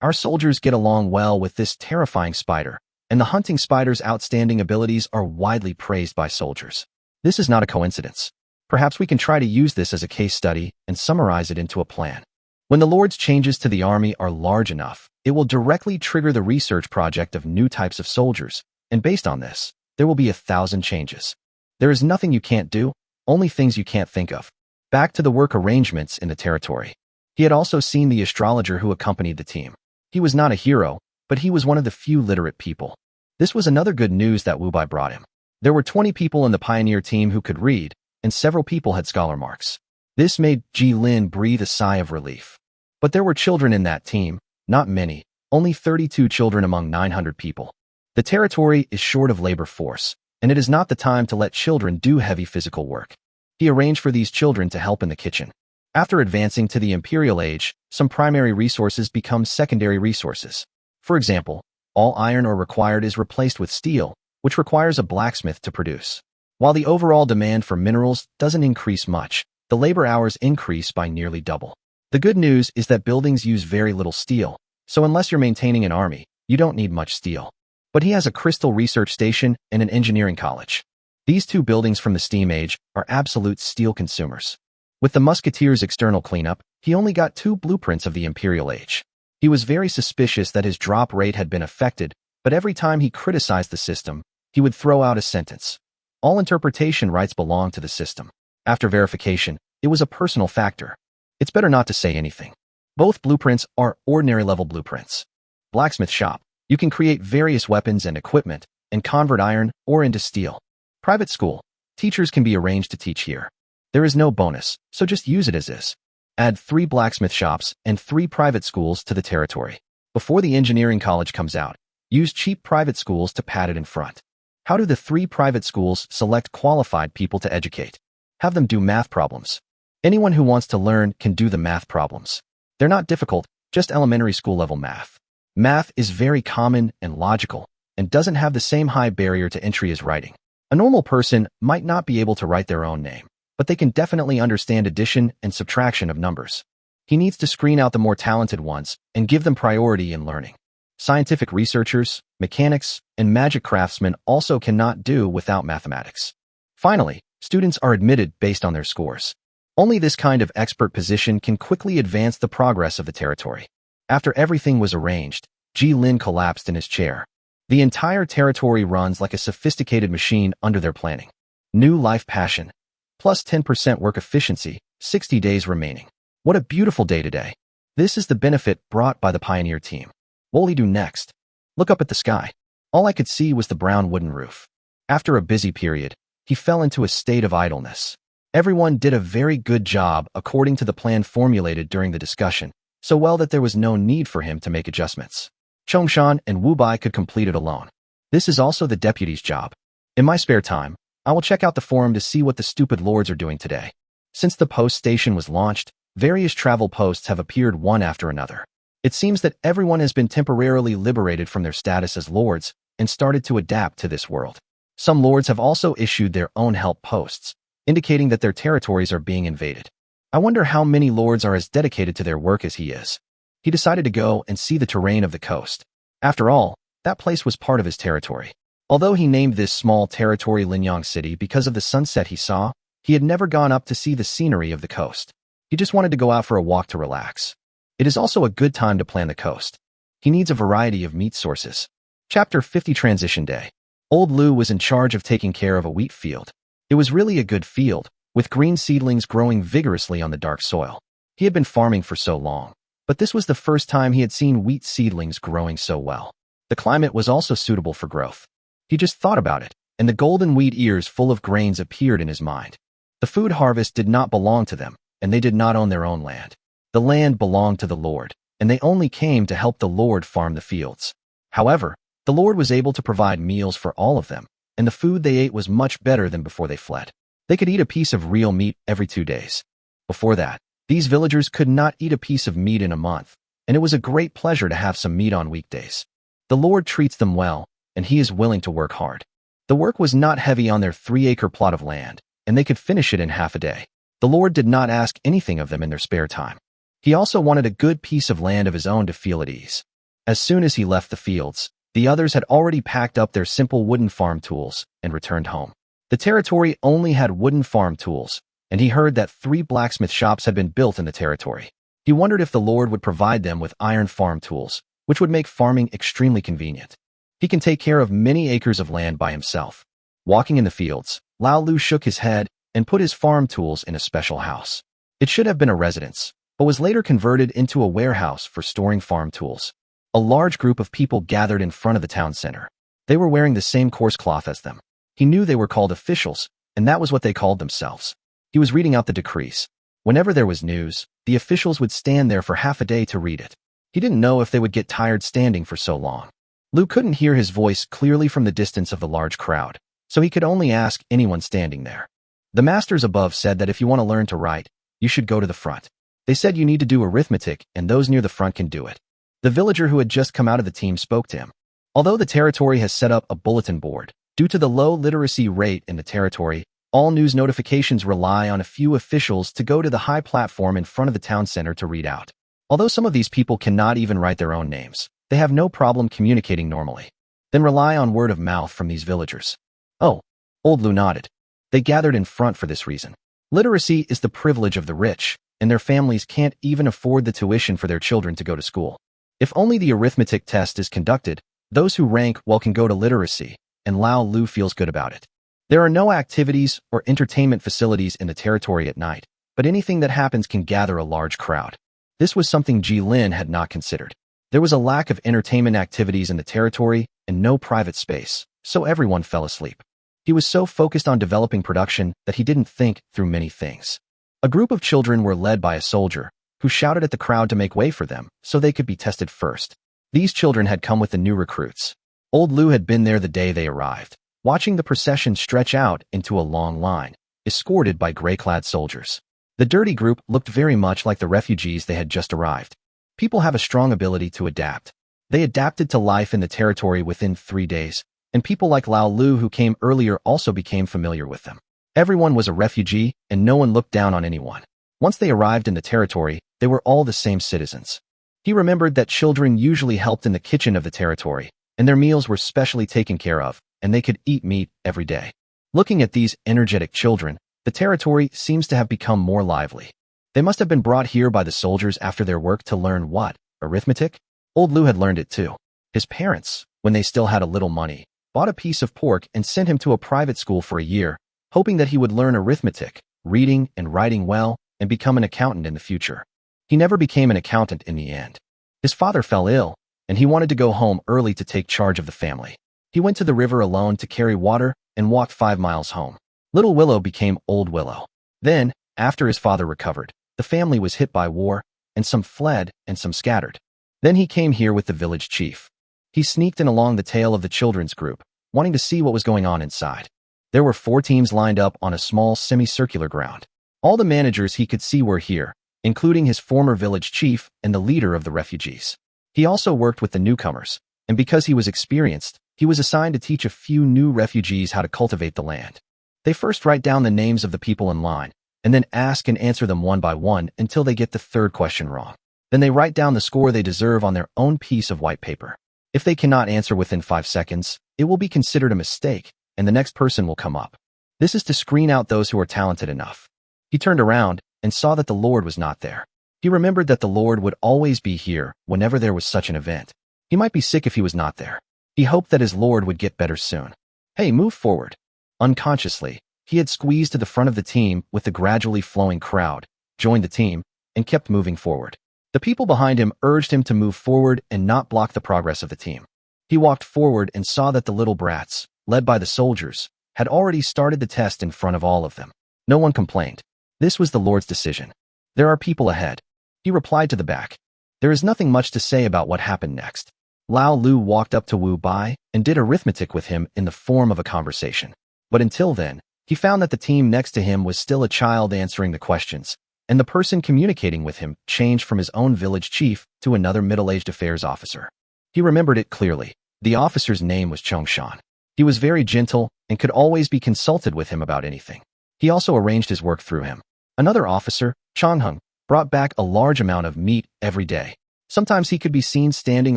Our soldiers get along well with this terrifying spider, and the hunting spider's outstanding abilities are widely praised by soldiers. This is not a coincidence. Perhaps we can try to use this as a case study and summarize it into a plan. When the Lord's changes to the army are large enough, it will directly trigger the research project of new types of soldiers, and based on this, there will be 1,000 changes. There is nothing you can't do, only things you can't think of. Back to the work arrangements in the territory. He had also seen the astrologer who accompanied the team. He was not a hero, but he was one of the few literate people. This was another good news that Wu Bai brought him. There were 20 people in the pioneer team who could read, and several people had scholar marks. This made Ji Lin breathe a sigh of relief. But there were children in that team, not many, only 32 children among 900 people. The territory is short of labor force, and it is not the time to let children do heavy physical work. He arranged for these children to help in the kitchen. After advancing to the imperial age, some primary resources become secondary resources. For example, all iron ore required is replaced with steel, which requires a blacksmith to produce. While the overall demand for minerals doesn't increase much, the labor hours increase by nearly double. The good news is that buildings use very little steel, so unless you're maintaining an army, you don't need much steel. But he has a crystal research station and an engineering college. These two buildings from the steam age are absolute steel consumers. With the musketeers' external cleanup, he only got 2 blueprints of the imperial age. He was very suspicious that his drop rate had been affected, but every time he criticized the system, he would throw out a sentence. All interpretation rights belong to the system. After verification, it was a personal factor. It's better not to say anything. Both blueprints are ordinary-level blueprints. Blacksmith shop. You can create various weapons and equipment, and convert iron ore into steel. Private school. Teachers can be arranged to teach here. There is no bonus, so just use it as is. Add 3 blacksmith shops and 3 private schools to the territory. Before the engineering college comes out, use cheap private schools to pad it in front. How do the 3 private schools select qualified people to educate? Have them do math problems. Anyone who wants to learn can do the math problems. They're not difficult, just elementary school level math. Math is very common and logical, and doesn't have the same high barrier to entry as writing. A normal person might not be able to write their own name, but they can definitely understand addition and subtraction of numbers. He needs to screen out the more talented ones and give them priority in learning. Scientific researchers, mechanics, and magic craftsmen also cannot do without mathematics. Finally, students are admitted based on their scores. Only this kind of expert position can quickly advance the progress of the territory. After everything was arranged, Ji Lin collapsed in his chair. The entire territory runs like a sophisticated machine under their planning. New life passion, plus 10% work efficiency, 60 days remaining. What a beautiful day today. This is the benefit brought by the pioneer team. What will he do next? Look up at the sky. All I could see was the brown wooden roof. After a busy period, he fell into a state of idleness. Everyone did a very good job according to the plan formulated during the discussion, so well that there was no need for him to make adjustments. Chongshan and Wu Bai could complete it alone. This is also the deputy's job. In my spare time, I will check out the forum to see what the stupid lords are doing today. Since the post station was launched, various travel posts have appeared one after another. It seems that everyone has been temporarily liberated from their status as lords and started to adapt to this world. Some lords have also issued their own help posts, indicating that their territories are being invaded. I wonder how many lords are as dedicated to their work as he is. He decided to go and see the terrain of the coast. After all, that place was part of his territory. Although he named this small territory Linyang City because of the sunset he saw, he had never gone up to see the scenery of the coast. He just wanted to go out for a walk to relax. It is also a good time to plan the coast. He needs a variety of meat sources. Chapter 50 Transition Day. Old Lu was in charge of taking care of a wheat field. It was really a good field, with green seedlings growing vigorously on the dark soil. He had been farming for so long, but this was the first time he had seen wheat seedlings growing so well. The climate was also suitable for growth. He just thought about it, and the golden wheat ears full of grains appeared in his mind. The food harvest did not belong to them, and they did not own their own land. The land belonged to the Lord, and they only came to help the Lord farm the fields. However, the Lord was able to provide meals for all of them, and the food they ate was much better than before they fled. They could eat a piece of real meat every 2 days. Before that, these villagers could not eat a piece of meat in a month, and it was a great pleasure to have some meat on weekdays. The Lord treats them well, and he is willing to work hard. The work was not heavy on their 3-acre plot of land, and they could finish it in half a day. The Lord did not ask anything of them in their spare time. He also wanted a good piece of land of his own to feel at ease. As soon as he left the fields, the others had already packed up their simple wooden farm tools and returned home. The territory only had wooden farm tools, and he heard that 3 blacksmith shops had been built in the territory. He wondered if the Lord would provide them with iron farm tools, which would make farming extremely convenient. He can take care of many acres of land by himself. Walking in the fields, Lao Lu shook his head and put his farm tools in a special house. It should have been a residence, but was later converted into a warehouse for storing farm tools. A large group of people gathered in front of the town center. They were wearing the same coarse cloth as them. He knew they were called officials, and that was what they called themselves. He was reading out the decrees. Whenever there was news, the officials would stand there for half a day to read it. He didn't know if they would get tired standing for so long. Lu couldn't hear his voice clearly from the distance of the large crowd, so he could only ask anyone standing there. The masters above said that if you want to learn to write, you should go to the front. They said you need to do arithmetic, and those near the front can do it. The villager who had just come out of the team spoke to him. Although the territory has set up a bulletin board, due to the low literacy rate in the territory, all news notifications rely on a few officials to go to the high platform in front of the town center to read out. Although some of these people cannot even write their own names, they have no problem communicating normally. Then rely on word of mouth from these villagers. Oh, Old Lu nodded. They gathered in front for this reason. Literacy is the privilege of the rich, and their families can't even afford the tuition for their children to go to school. If only the arithmetic test is conducted, those who rank well can go to literacy, and Lao Lu feels good about it. There are no activities or entertainment facilities in the territory at night, but anything that happens can gather a large crowd. This was something Ji Lin had not considered. There was a lack of entertainment activities in the territory and no private space, so everyone fell asleep. He was so focused on developing production that he didn't think through many things. A group of children were led by a soldier, who shouted at the crowd to make way for them so they could be tested first. These children had come with the new recruits. Old Lu had been there the day they arrived, watching the procession stretch out into a long line, escorted by gray-clad soldiers. The dirty group looked very much like the refugees they had just arrived. People have a strong ability to adapt. They adapted to life in the territory within 3 days, and people like Lao Lu who came earlier also became familiar with them. Everyone was a refugee, and no one looked down on anyone. Once they arrived in the territory, they were all the same citizens. He remembered that children usually helped in the kitchen of the territory, and their meals were specially taken care of, and they could eat meat every day. Looking at these energetic children, the territory seems to have become more lively. They must have been brought here by the soldiers after their work to learn what? Arithmetic? Old Lu had learned it too. His parents, when they still had a little money, bought a piece of pork and sent him to a private school for a year, hoping that he would learn arithmetic, reading and writing well, and become an accountant in the future. He never became an accountant in the end. His father fell ill, and he wanted to go home early to take charge of the family. He went to the river alone to carry water and walked 5 miles home. Little Willow became Old Willow. Then, after his father recovered, the family was hit by war, and some fled and some scattered. Then he came here with the village chief. He sneaked in along the tail of the children's group, wanting to see what was going on inside. There were 4 teams lined up on a small semicircular ground. All the managers he could see were here, including his former village chief and the leader of the refugees. He also worked with the newcomers, and because he was experienced, he was assigned to teach a few new refugees how to cultivate the land. They first write down the names of the people in line, and then ask and answer them one by one until they get the 3rd question wrong. Then they write down the score they deserve on their own piece of white paper. If they cannot answer within 5 seconds, it will be considered a mistake, and the next person will come up. This is to screen out those who are talented enough. He turned around and saw that the Lord was not there. He remembered that the Lord would always be here whenever there was such an event. He might be sick if he was not there. He hoped that his Lord would get better soon. Hey, move forward. Unconsciously, he had squeezed to the front of the team with the gradually flowing crowd, joined the team, and kept moving forward. The people behind him urged him to move forward and not block the progress of the team. He walked forward and saw that the little brats, led by the soldiers, had already started the test in front of all of them. No one complained. This was the Lord's decision. There are people ahead. He replied to the back. There is nothing much to say about what happened next. Lao Lu walked up to Wu Bai and did arithmetic with him in the form of a conversation. But until then, he found that the team next to him was still a child answering the questions, and the person communicating with him changed from his own village chief to another middle-aged affairs officer. He remembered it clearly. The officer's name was Chongshan. He was very gentle and could always be consulted with him about anything. He also arranged his work through him. Another officer, Changheng, brought back a large amount of meat every day. Sometimes he could be seen standing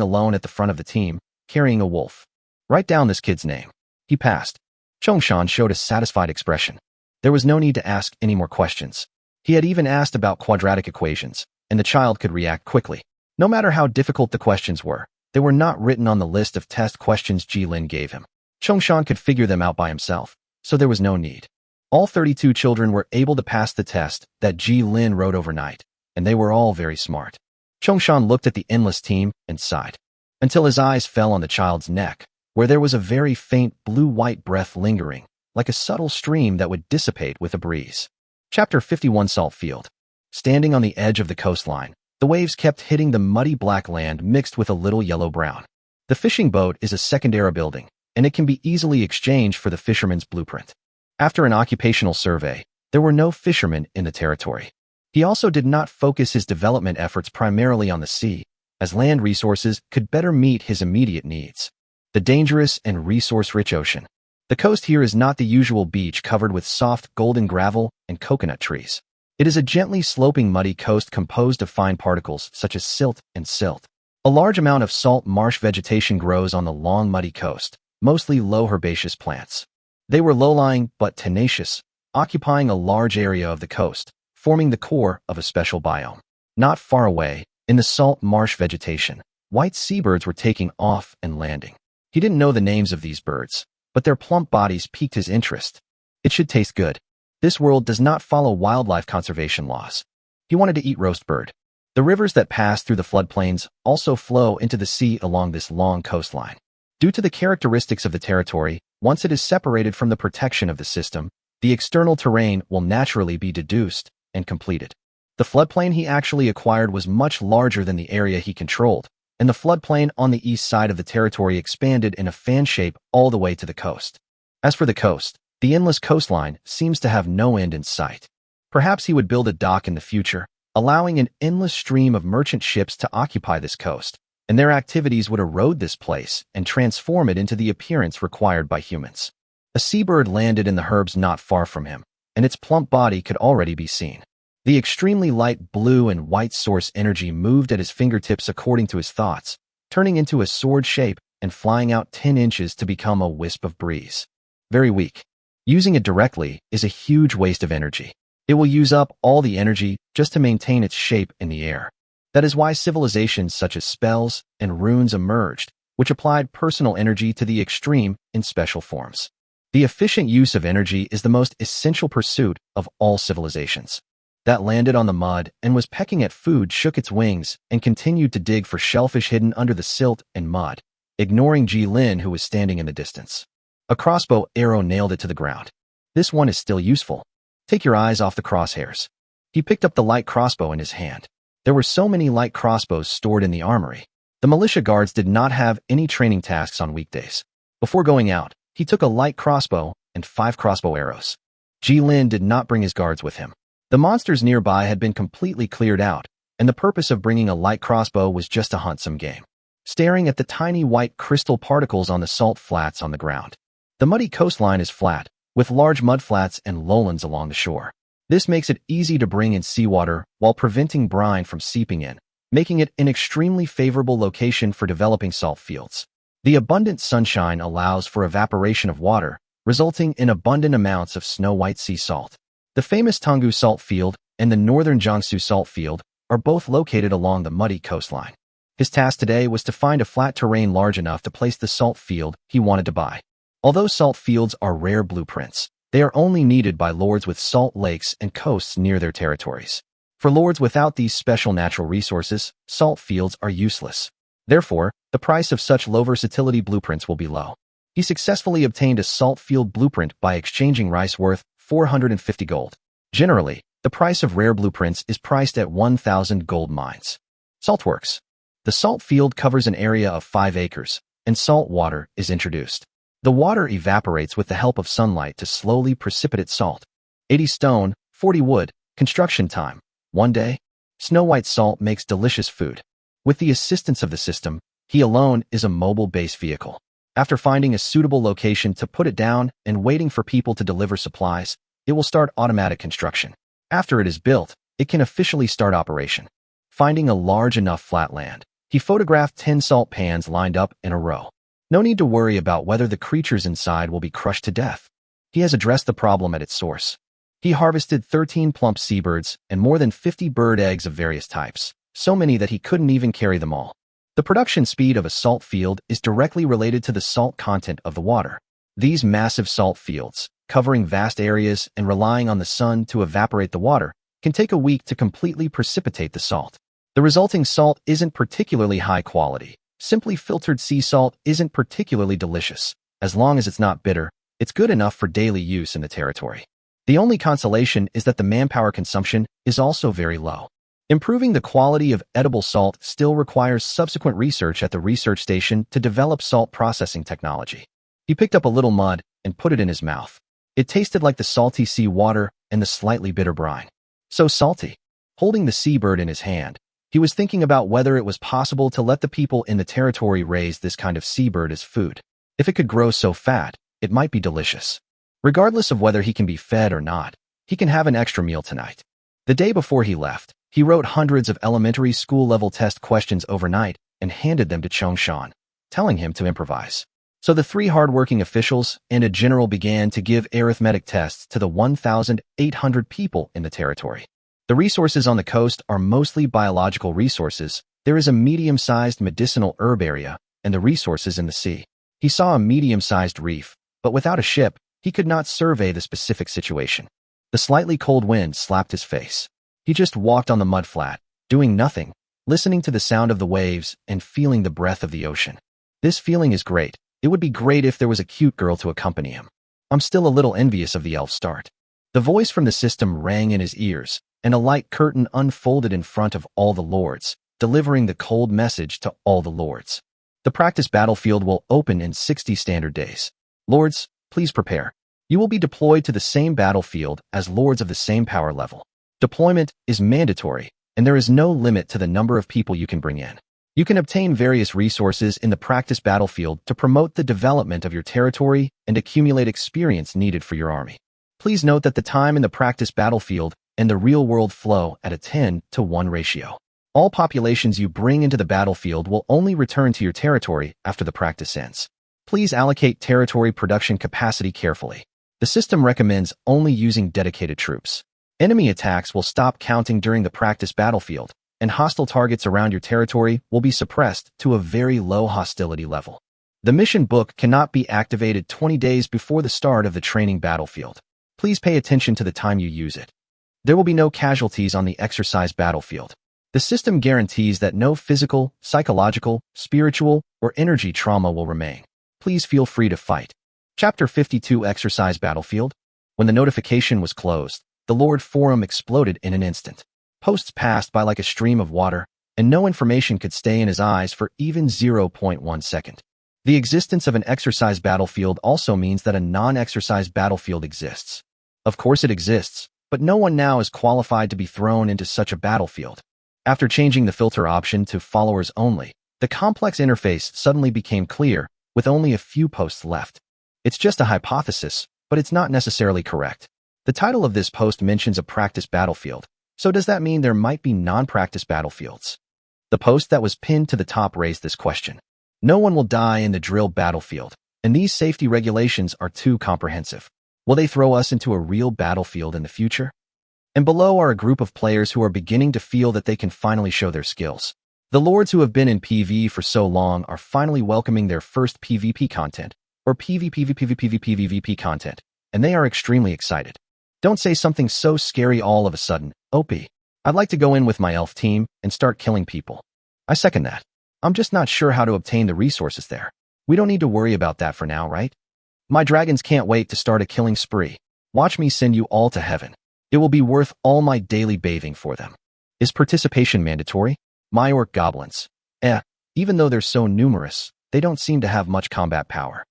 alone at the front of the team, carrying a wolf. Write down this kid's name. He passed. Chongshan showed a satisfied expression. There was no need to ask any more questions. He had even asked about quadratic equations, and the child could react quickly. No matter how difficult the questions were, they were not written on the list of test questions Ji Lin gave him. Chongshan could figure them out by himself, so there was no need. All 32 children were able to pass the test that Ji Lin wrote overnight, and they were all very smart. Chongshan looked at the endless team and sighed, until his eyes fell on the child's neck, where there was a very faint blue-white breath lingering, like a subtle stream that would dissipate with a breeze. Chapter 51 Salt Field. Standing on the edge of the coastline, the waves kept hitting the muddy black land mixed with a little yellow-brown. The fishing boat is a secondary building, and it can be easily exchanged for the fisherman's blueprint. After an occupational survey, there were no fishermen in the territory. He also did not focus his development efforts primarily on the sea, as land resources could better meet his immediate needs. The dangerous and resource-rich ocean. The coast here is not the usual beach covered with soft golden gravel and coconut trees. It is a gently sloping muddy coast composed of fine particles such as silt and silt. A large amount of salt marsh vegetation grows on the long muddy coast, mostly low herbaceous plants. They were low-lying but tenacious, occupying a large area of the coast, forming the core of a special biome. Not far away, in the salt marsh vegetation, white seabirds were taking off and landing. He didn't know the names of these birds, but their plump bodies piqued his interest. It should taste good. This world does not follow wildlife conservation laws. He wanted to eat roast bird. The rivers that pass through the floodplains also flow into the sea along this long coastline. Due to the characteristics of the territory, once it is separated from the protection of the system, the external terrain will naturally be deduced and completed. The floodplain he actually acquired was much larger than the area he controlled, and the floodplain on the east side of the territory expanded in a fan shape all the way to the coast. As for the coast, the endless coastline seems to have no end in sight. Perhaps he would build a dock in the future, allowing an endless stream of merchant ships to occupy this coast, and their activities would erode this place and transform it into the appearance required by humans. A seabird landed in the herbs not far from him, and its plump body could already be seen. The extremely light blue and white source energy moved at his fingertips according to his thoughts, turning into a sword shape and flying out 10 inches to become a wisp of breeze. Very weak. Using it directly is a huge waste of energy. It will use up all the energy just to maintain its shape in the air. That is why civilizations such as spells and runes emerged, which applied personal energy to the extreme in special forms. The efficient use of energy is the most essential pursuit of all civilizations. that landed on the mud and was pecking at food shook its wings and continued to dig for shellfish hidden under the silt and mud, ignoring Ji-Lin who was standing in the distance. A crossbow arrow nailed it to the ground. This one is still useful. Take your eyes off the crosshairs. He picked up the light crossbow in his hand. There were so many light crossbows stored in the armory. The militia guards did not have any training tasks on weekdays. Before going out, he took a light crossbow and 5 crossbow arrows. Ji-Lin did not bring his guards with him. The monsters nearby had been completely cleared out, and the purpose of bringing a light crossbow was just to hunt some game. Staring at the tiny white crystal particles on the salt flats on the ground. The muddy coastline is flat, with large mudflats and lowlands along the shore. This makes it easy to bring in seawater while preventing brine from seeping in, making it an extremely favorable location for developing salt fields. The abundant sunshine allows for evaporation of water, resulting in abundant amounts of snow-white sea salt. The famous Tonggu salt field and the northern Jiangsu salt field are both located along the muddy coastline. His task today was to find a flat terrain large enough to place the salt field he wanted to buy. Although salt fields are rare blueprints, they are only needed by lords with salt lakes and coasts near their territories. For lords without these special natural resources, salt fields are useless. Therefore, the price of such low versatility blueprints will be low. He successfully obtained a salt field blueprint by exchanging rice worth 450 gold. Generally, the price of rare blueprints is priced at 1,000 gold mines. Saltworks. The salt field covers an area of 5 acres, and salt water is introduced. The water evaporates with the help of sunlight to slowly precipitate salt. 80 stone, 40 wood, construction time. 1 day. Snow-white salt makes delicious food. With the assistance of the system, he alone is a mobile base vehicle. After finding a suitable location to put it down and waiting for people to deliver supplies, it will start automatic construction. After it is built, it can officially start operation. Finding a large enough flat land, he photographed 10 salt pans lined up in a row. No need to worry about whether the creatures inside will be crushed to death. He has addressed the problem at its source. He harvested 13 plump seabirds and more than 50 bird eggs of various types, so many that he couldn't even carry them all. The production speed of a salt field is directly related to the salt content of the water. These massive salt fields, covering vast areas and relying on the sun to evaporate the water, can take a week to completely precipitate the salt. The resulting salt isn't particularly high quality. Simply filtered sea salt isn't particularly delicious. As long as it's not bitter, it's good enough for daily use in the territory. The only consolation is that the manpower consumption is also very low. Improving the quality of edible salt still requires subsequent research at the research station to develop salt processing technology. He picked up a little mud and put it in his mouth. It tasted like the salty sea water and the slightly bitter brine. So salty. Holding the seabird in his hand, he was thinking about whether it was possible to let the people in the territory raise this kind of seabird as food. If it could grow so fat, it might be delicious. Regardless of whether he can be fed or not, he can have an extra meal tonight. The day before he left, he wrote hundreds of elementary school-level test questions overnight and handed them to Chongshan, telling him to improvise. So the 3 hard-working officials and a general began to give arithmetic tests to the 1,800 people in the territory. The resources on the coast are mostly biological resources. There is a medium-sized medicinal herb area and the resources in the sea. He saw a medium-sized reef, but without a ship, he could not survey the specific situation. The slightly cold wind slapped his face. He just walked on the mudflat, doing nothing, listening to the sound of the waves and feeling the breath of the ocean. This feeling is great. It would be great if there was a cute girl to accompany him. I'm still a little envious of the elf start. The voice from the system rang in his ears, and a light curtain unfolded in front of all the lords, delivering the cold message to all the lords. The practice battlefield will open in 60 standard days. Lords, please prepare. You will be deployed to the same battlefield as lords of the same power level. Deployment is mandatory, and there is no limit to the number of people you can bring in. You can obtain various resources in the practice battlefield to promote the development of your territory and accumulate experience needed for your army. Please note that the time in the practice battlefield and the real world flow at a 10-to-1 ratio. All populations you bring into the battlefield will only return to your territory after the practice ends. Please allocate territory production capacity carefully. The system recommends only using dedicated troops. Enemy attacks will stop counting during the practice battlefield, and hostile targets around your territory will be suppressed to a very low hostility level. The mission book cannot be activated 20 days before the start of the training battlefield. Please pay attention to the time you use it. There will be no casualties on the exercise battlefield. The system guarantees that no physical, psychological, spiritual, or energy trauma will remain. Please feel free to fight. Chapter 52 Exercise Battlefield. When the notification was closed, the Lord Forum exploded in an instant. Posts passed by like a stream of water, and no information could stay in his eyes for even 0.1 second. The existence of an exercise battlefield also means that a non-exercise battlefield exists. Of course it exists, but no one now is qualified to be thrown into such a battlefield. After changing the filter option to followers only, the complex interface suddenly became clear, with only a few posts left. It's just a hypothesis, but it's not necessarily correct. The title of this post mentions a practice battlefield, so does that mean there might be non-practice battlefields? The post that was pinned to the top raised this question. No one will die in the drill battlefield, and these safety regulations are too comprehensive. Will they throw us into a real battlefield in the future? And below are a group of players who are beginning to feel that they can finally show their skills. The lords who have been in PvE for so long are finally welcoming their first PvP content, or PvPvPvPvP content, and they are extremely excited. Don't say something so scary all of a sudden, OP. I'd like to go in with my elf team and start killing people. I second that. I'm just not sure how to obtain the resources there. We don't need to worry about that for now, right? My dragons can't wait to start a killing spree. Watch me send you all to heaven. It will be worth all my daily bathing for them. Is participation mandatory? My orc goblins. Even though they're so numerous, they don't seem to have much combat power.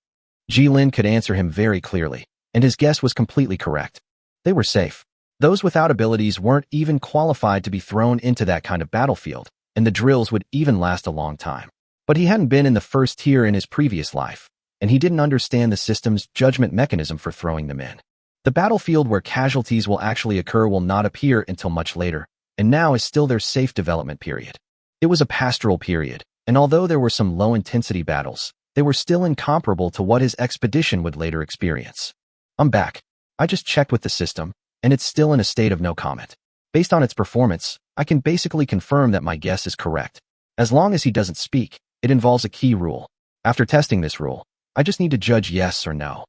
Jilin could answer him very clearly, and his guess was completely correct. They were safe. Those without abilities weren't even qualified to be thrown into that kind of battlefield, and the drills would even last a long time. But he hadn't been in the first tier in his previous life, and he didn't understand the system's judgment mechanism for throwing them in. The battlefield where casualties will actually occur will not appear until much later, and now is still their safe development period. It was a pastoral period, and although there were some low-intensity battles, they were still incomparable to what his expedition would later experience. I'm back. I just checked with the system, and it's still in a state of no comment. Based on its performance, I can basically confirm that my guess is correct. As long as he doesn't speak, it involves a key rule. After testing this rule, I just need to judge yes or no.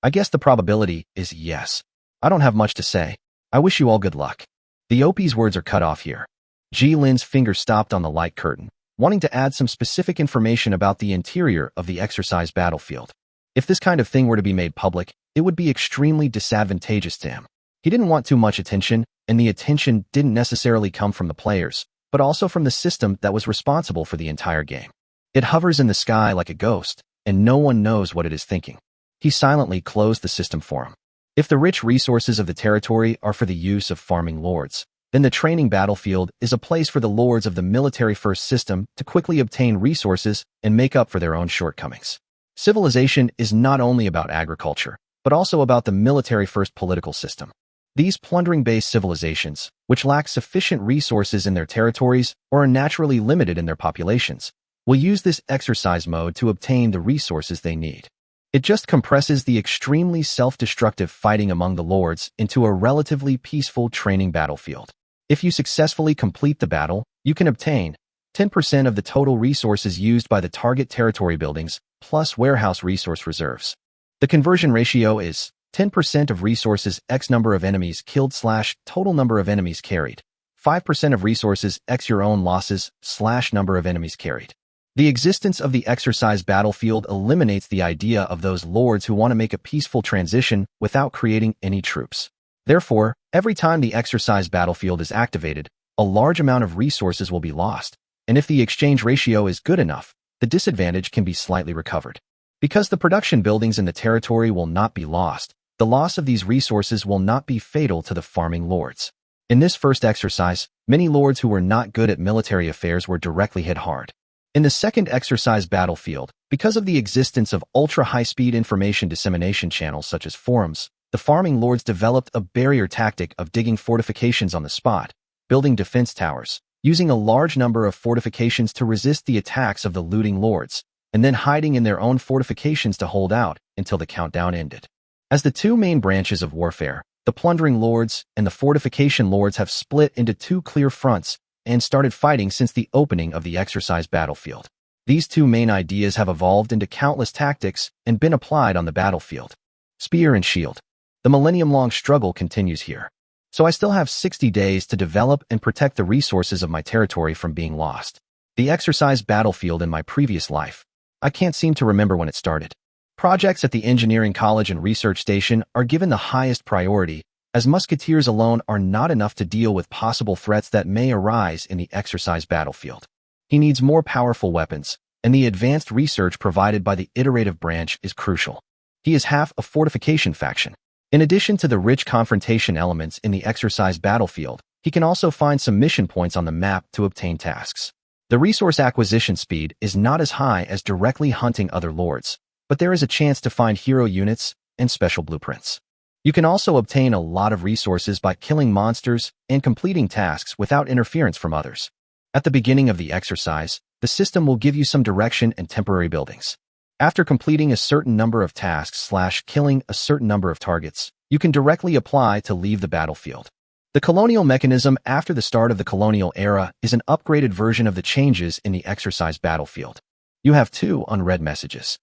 I guess the probability is yes. I don't have much to say. I wish you all good luck. The OP's words are cut off here. Jilin's finger stopped on the light curtain, wanting to add some specific information about the interior of the exercise battlefield. If this kind of thing were to be made public, it would be extremely disadvantageous to him. He didn't want too much attention, and the attention didn't necessarily come from the players, but also from the system that was responsible for the entire game. It hovers in the sky like a ghost, and no one knows what it is thinking. He silently closed the system for him. If the rich resources of the territory are for the use of farming lords, then the training battlefield is a place for the lords of the military-first system to quickly obtain resources and make up for their own shortcomings. Civilization is not only about agriculture, but also about the military-first political system. These plundering-based civilizations, which lack sufficient resources in their territories or are naturally limited in their populations, will use this exercise mode to obtain the resources they need. It just compresses the extremely self-destructive fighting among the lords into a relatively peaceful training battlefield. If you successfully complete the battle, you can obtain 10% of the total resources used by the target territory buildings, plus warehouse resource reserves. The conversion ratio is 10% of resources x number of enemies killed / total number of enemies carried, 5% of resources x your own losses / number of enemies carried. The existence of the exercise battlefield eliminates the idea of those lords who want to make a peaceful transition without creating any troops. Therefore, every time the exercise battlefield is activated, a large amount of resources will be lost, and if the exchange ratio is good enough, the disadvantage can be slightly recovered. Because the production buildings in the territory will not be lost, the loss of these resources will not be fatal to the farming lords. In this first exercise, many lords who were not good at military affairs were directly hit hard. In the second exercise battlefield, because of the existence of ultra-high-speed information dissemination channels such as forums, the farming lords developed a barrier tactic of digging fortifications on the spot, building defense towers, using a large number of fortifications to resist the attacks of the looting lords, and then hiding in their own fortifications to hold out until the countdown ended. As the two main branches of warfare, the plundering lords and the fortification lords have split into two clear fronts and started fighting since the opening of the exercise battlefield. These two main ideas have evolved into countless tactics and been applied on the battlefield. Spear and shield. The millennium-long struggle continues here. So I still have 60 days to develop and protect the resources of my territory from being lost. The exercise battlefield in my previous life. I can't seem to remember when it started. Projects at the engineering college and research station are given the highest priority, as musketeers alone are not enough to deal with possible threats that may arise in the exercise battlefield. He needs more powerful weapons, and the advanced research provided by the iterative branch is crucial. He is half a fortification faction. In addition to the rich confrontation elements in the exercise battlefield, he can also find some mission points on the map to obtain tasks. The resource acquisition speed is not as high as directly hunting other lords, but there is a chance to find hero units and special blueprints. You can also obtain a lot of resources by killing monsters and completing tasks without interference from others. At the beginning of the exercise, the system will give you some direction and temporary buildings. After completing a certain number of tasks / killing a certain number of targets, you can directly apply to leave the battlefield. The colonial mechanism after the start of the colonial era is an upgraded version of the changes in the exercise battlefield. You have 2 unread messages.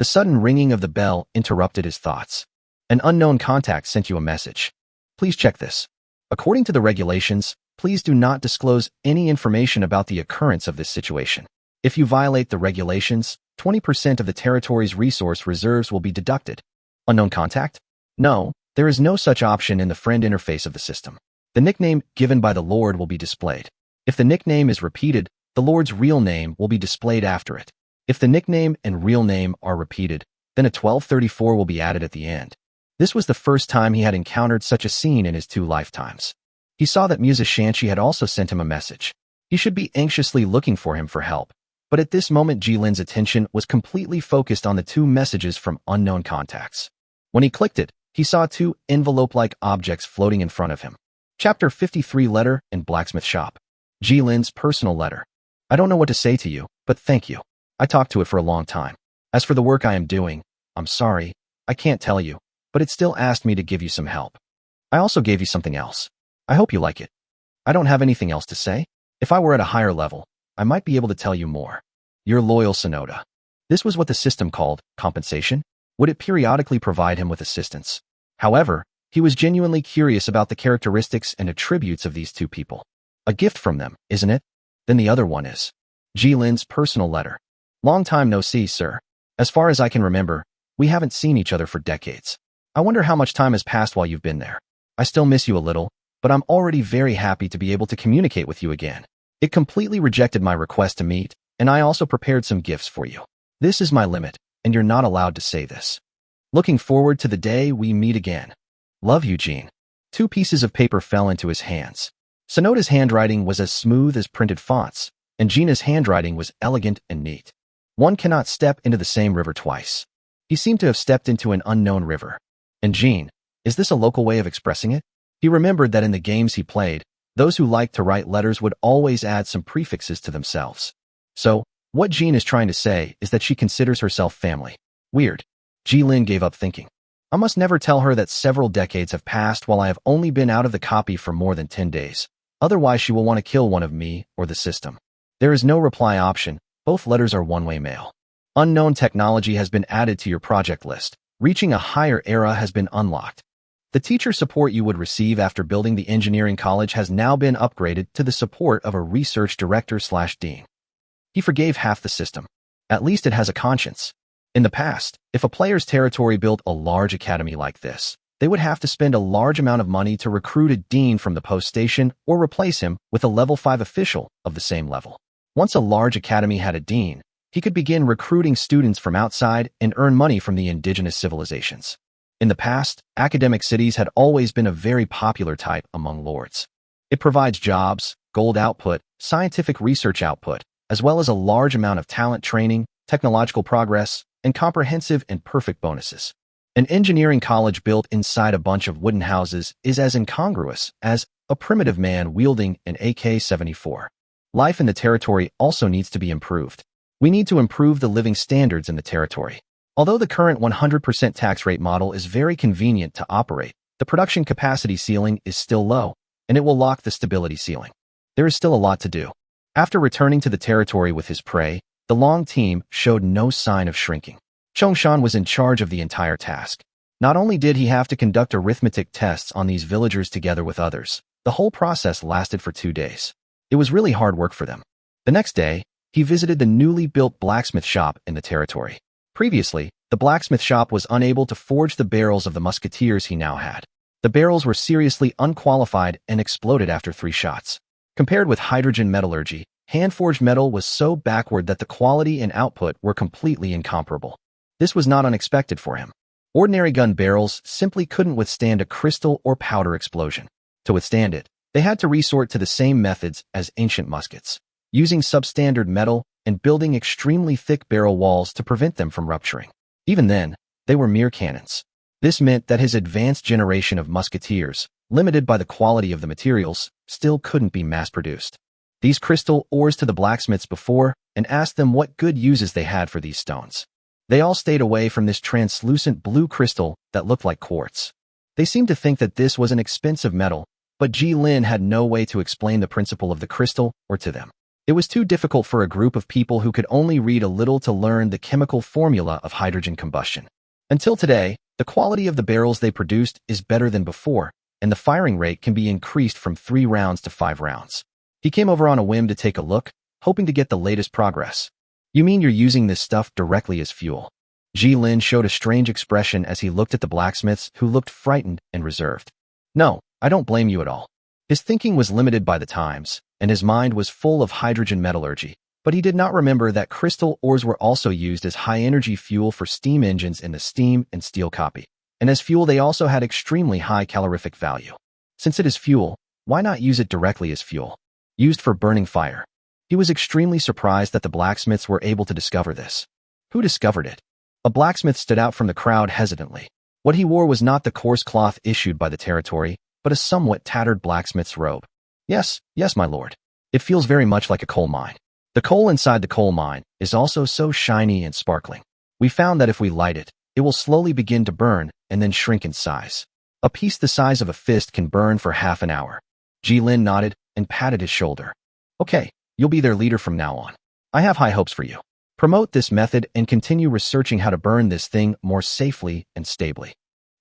The sudden ringing of the bell interrupted his thoughts. An unknown contact sent you a message. Please check this. According to the regulations, please do not disclose any information about the occurrence of this situation. If you violate the regulations, 20% of the territory's resource reserves will be deducted. Unknown contact? No, there is no such option in the friend interface of the system. The nickname given by the Lord will be displayed. If the nickname is repeated, the Lord's real name will be displayed after it. If the nickname and real name are repeated, then a 1234 will be added at the end. This was the first time he had encountered such a scene in his 2 lifetimes. He saw that Musa Shanchi had also sent him a message. He should be anxiously looking for him for help. But at this moment Jilin's attention was completely focused on the 2 messages from unknown contacts. When he clicked it, he saw 2 envelope-like objects floating in front of him. Chapter 53 Letter and Blacksmith Shop. Jilin's personal letter. I don't know what to say to you, but thank you. I talked to it for a long time. As for the work I am doing, I'm sorry, I can't tell you, but it still asked me to give you some help. I also gave you something else. I hope you like it. I don't have anything else to say. If I were at a higher level, I might be able to tell you more. Your loyal Sonoda. This was what the system called compensation. Would it periodically provide him with assistance? However, he was genuinely curious about the characteristics and attributes of these 2 people. A gift from them, isn't it? Then the other one is. Jilin's personal letter. Long time no see, sir. As far as I can remember, we haven't seen each other for decades. I wonder how much time has passed while you've been there. I still miss you a little, but I'm already very happy to be able to communicate with you again. It completely rejected my request to meet, and I also prepared some gifts for you. This is my limit, and you're not allowed to say this. Looking forward to the day we meet again. Love you, Jean. 2 pieces of paper fell into his hands. Sonoda's handwriting was as smooth as printed fonts, and Gina's handwriting was elegant and neat. One cannot step into the same river twice. He seemed to have stepped into an unknown river. And Jean, is this a local way of expressing it? He remembered that in the games he played, those who liked to write letters would always add some prefixes to themselves. So, what Jean is trying to say is that she considers herself family. Weird. Jilin gave up thinking. I must never tell her that several decades have passed while I have only been out of the copy for more than 10 days. Otherwise she will want to kill one of me or the system. There is no reply option. Both letters are one-way mail. Unknown technology has been added to your project list. Reaching a higher era has been unlocked. The teacher support you would receive after building the engineering college has now been upgraded to the support of a research director/dean. He forgave half the system. At least it has a conscience. In the past, if a player's territory built a large academy like this, they would have to spend a large amount of money to recruit a dean from the post station or replace him with a level 5 official of the same level. Once a large academy had a dean, he could begin recruiting students from outside and earn money from the indigenous civilizations. In the past, academic cities had always been a very popular type among lords. It provides jobs, gold output, scientific research output, as well as a large amount of talent training, technological progress, and comprehensive and perfect bonuses. An engineering college built inside a bunch of wooden houses is as incongruous as a primitive man wielding an AK-74. Life in the territory also needs to be improved. We need to improve the living standards in the territory. Although the current 100% tax rate model is very convenient to operate, the production capacity ceiling is still low, and it will lock the stability ceiling. There is still a lot to do. After returning to the territory with his prey, the Long team showed no sign of shrinking. Chongshan was in charge of the entire task. Not only did he have to conduct arithmetic tests on these villagers together with others, the whole process lasted for 2 days. It was really hard work for them. The next day, he visited the newly built blacksmith shop in the territory. Previously, the blacksmith shop was unable to forge the barrels of the musketeers he now had. The barrels were seriously unqualified and exploded after 3 shots. Compared with hydrogen metallurgy, hand-forged metal was so backward that the quality and output were completely incomparable. This was not unexpected for him. Ordinary gun barrels simply couldn't withstand a crystal or powder explosion. To withstand it, they had to resort to the same methods as ancient muskets, using substandard metal and building extremely thick barrel walls to prevent them from rupturing. Even then, they were mere cannons. This meant that his advanced generation of musketeers, limited by the quality of the materials, still couldn't be mass-produced. These crystal ores to the blacksmiths before and asked them what good uses they had for these stones. They all stayed away from this translucent blue crystal that looked like quartz. They seemed to think that this was an expensive metal, but Ji Lin had no way to explain the principle of the crystal or to them. It was too difficult for a group of people who could only read a little to learn the chemical formula of hydrogen combustion. Until today, the quality of the barrels they produced is better than before, and the firing rate can be increased from 3 rounds to 5 rounds. He came over on a whim to take a look, hoping to get the latest progress. You mean you're using this stuff directly as fuel? Ji Lin showed a strange expression as he looked at the blacksmiths who looked frightened and reserved. No, I don't blame you at all. His thinking was limited by the times, and his mind was full of hydrogen metallurgy, but he did not remember that crystal ores were also used as high-energy fuel for steam engines in the steam and steel copy. And as fuel they also had extremely high calorific value. Since it is fuel, why not use it directly as fuel? Used for burning fire. He was extremely surprised that the blacksmiths were able to discover this. Who discovered it? A blacksmith stood out from the crowd hesitantly. What he wore was not the coarse cloth issued by the territory, but a somewhat tattered blacksmith's robe. Yes, my lord. It feels very much like a coal mine. The coal inside the coal mine is also so shiny and sparkling. We found that if we light it, it will slowly begin to burn and then shrink in size. A piece the size of a fist can burn for half an hour. Ji Lin nodded and patted his shoulder. Okay, you'll be their leader from now on. I have high hopes for you. Promote this method and continue researching how to burn this thing more safely and stably.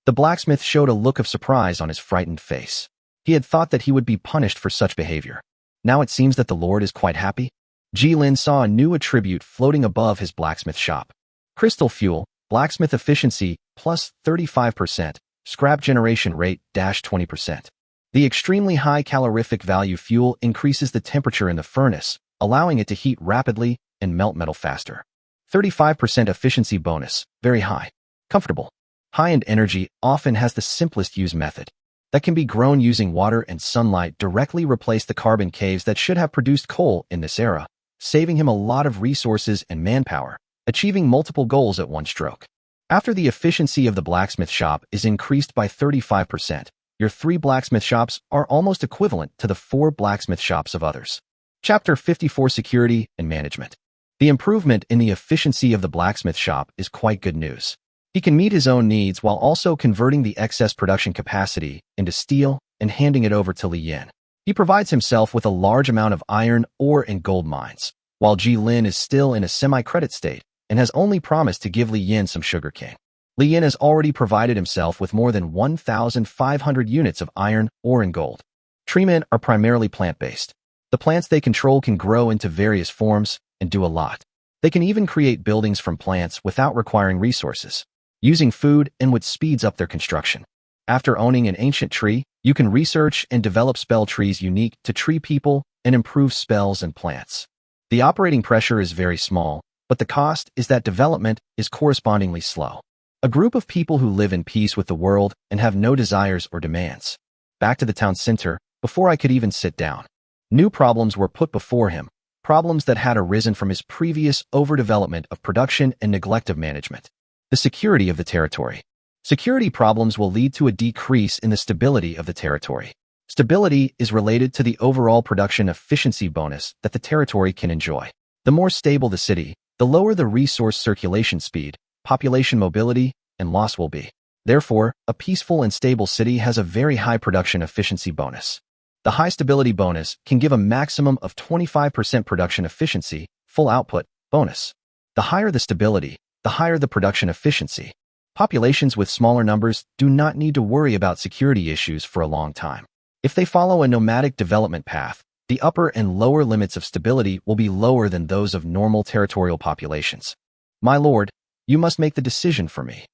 The blacksmith showed a look of surprise on his frightened face. He had thought that he would be punished for such behavior. Now it seems that the Lord is quite happy. Ji Lin saw a new attribute floating above his blacksmith shop. Crystal fuel, blacksmith efficiency, plus 35%, scrap generation rate, 20%. The extremely high calorific value fuel increases the temperature in the furnace, allowing it to heat rapidly and melt metal faster. 35% efficiency bonus, very high. Comfortable. High-end energy often has the simplest use method. That can be grown using water and sunlight directly replace the carbon caves that should have produced coal in this era, saving him a lot of resources and manpower, achieving multiple goals at one stroke. After the efficiency of the blacksmith shop is increased by 35%, your 3 blacksmith shops are almost equivalent to the 4 blacksmith shops of others. Chapter 54 Security and Management. The improvement in the efficiency of the blacksmith shop is quite good news. He can meet his own needs while also converting the excess production capacity into steel and handing it over to Li Yin. He provides himself with a large amount of iron, ore, and gold mines, while Ji Lin is still in a semi-credit state and has only promised to give Li Yin some sugarcane. Li Yin has already provided himself with more than 1,500 units of iron, ore, and gold. Treemen are primarily plant-based. The plants they control can grow into various forms and do a lot. They can even create buildings from plants without requiring resources, using food and which speeds up their construction. After owning an ancient tree, you can research and develop spell trees unique to tree people and improve spells and plants. The operating pressure is very small, but the cost is that development is correspondingly slow. A group of people who live in peace with the world and have no desires or demands. Back to the town center, before I could even sit down. New problems were put before him, problems that had arisen from his previous overdevelopment of production and neglect of management. The security of the territory. Security problems will lead to a decrease in the stability of the territory. Stability is related to the overall production efficiency bonus that the territory can enjoy. The more stable the city, the lower the resource circulation speed, population mobility, and loss will be. Therefore, a peaceful and stable city has a very high production efficiency bonus. The high stability bonus can give a maximum of 25% production efficiency, full output, bonus. The higher the stability, the higher the production efficiency. Populations with smaller numbers do not need to worry about security issues for a long time. If they follow a nomadic development path, the upper and lower limits of stability will be lower than those of normal territorial populations. My lord, you must make the decision for me.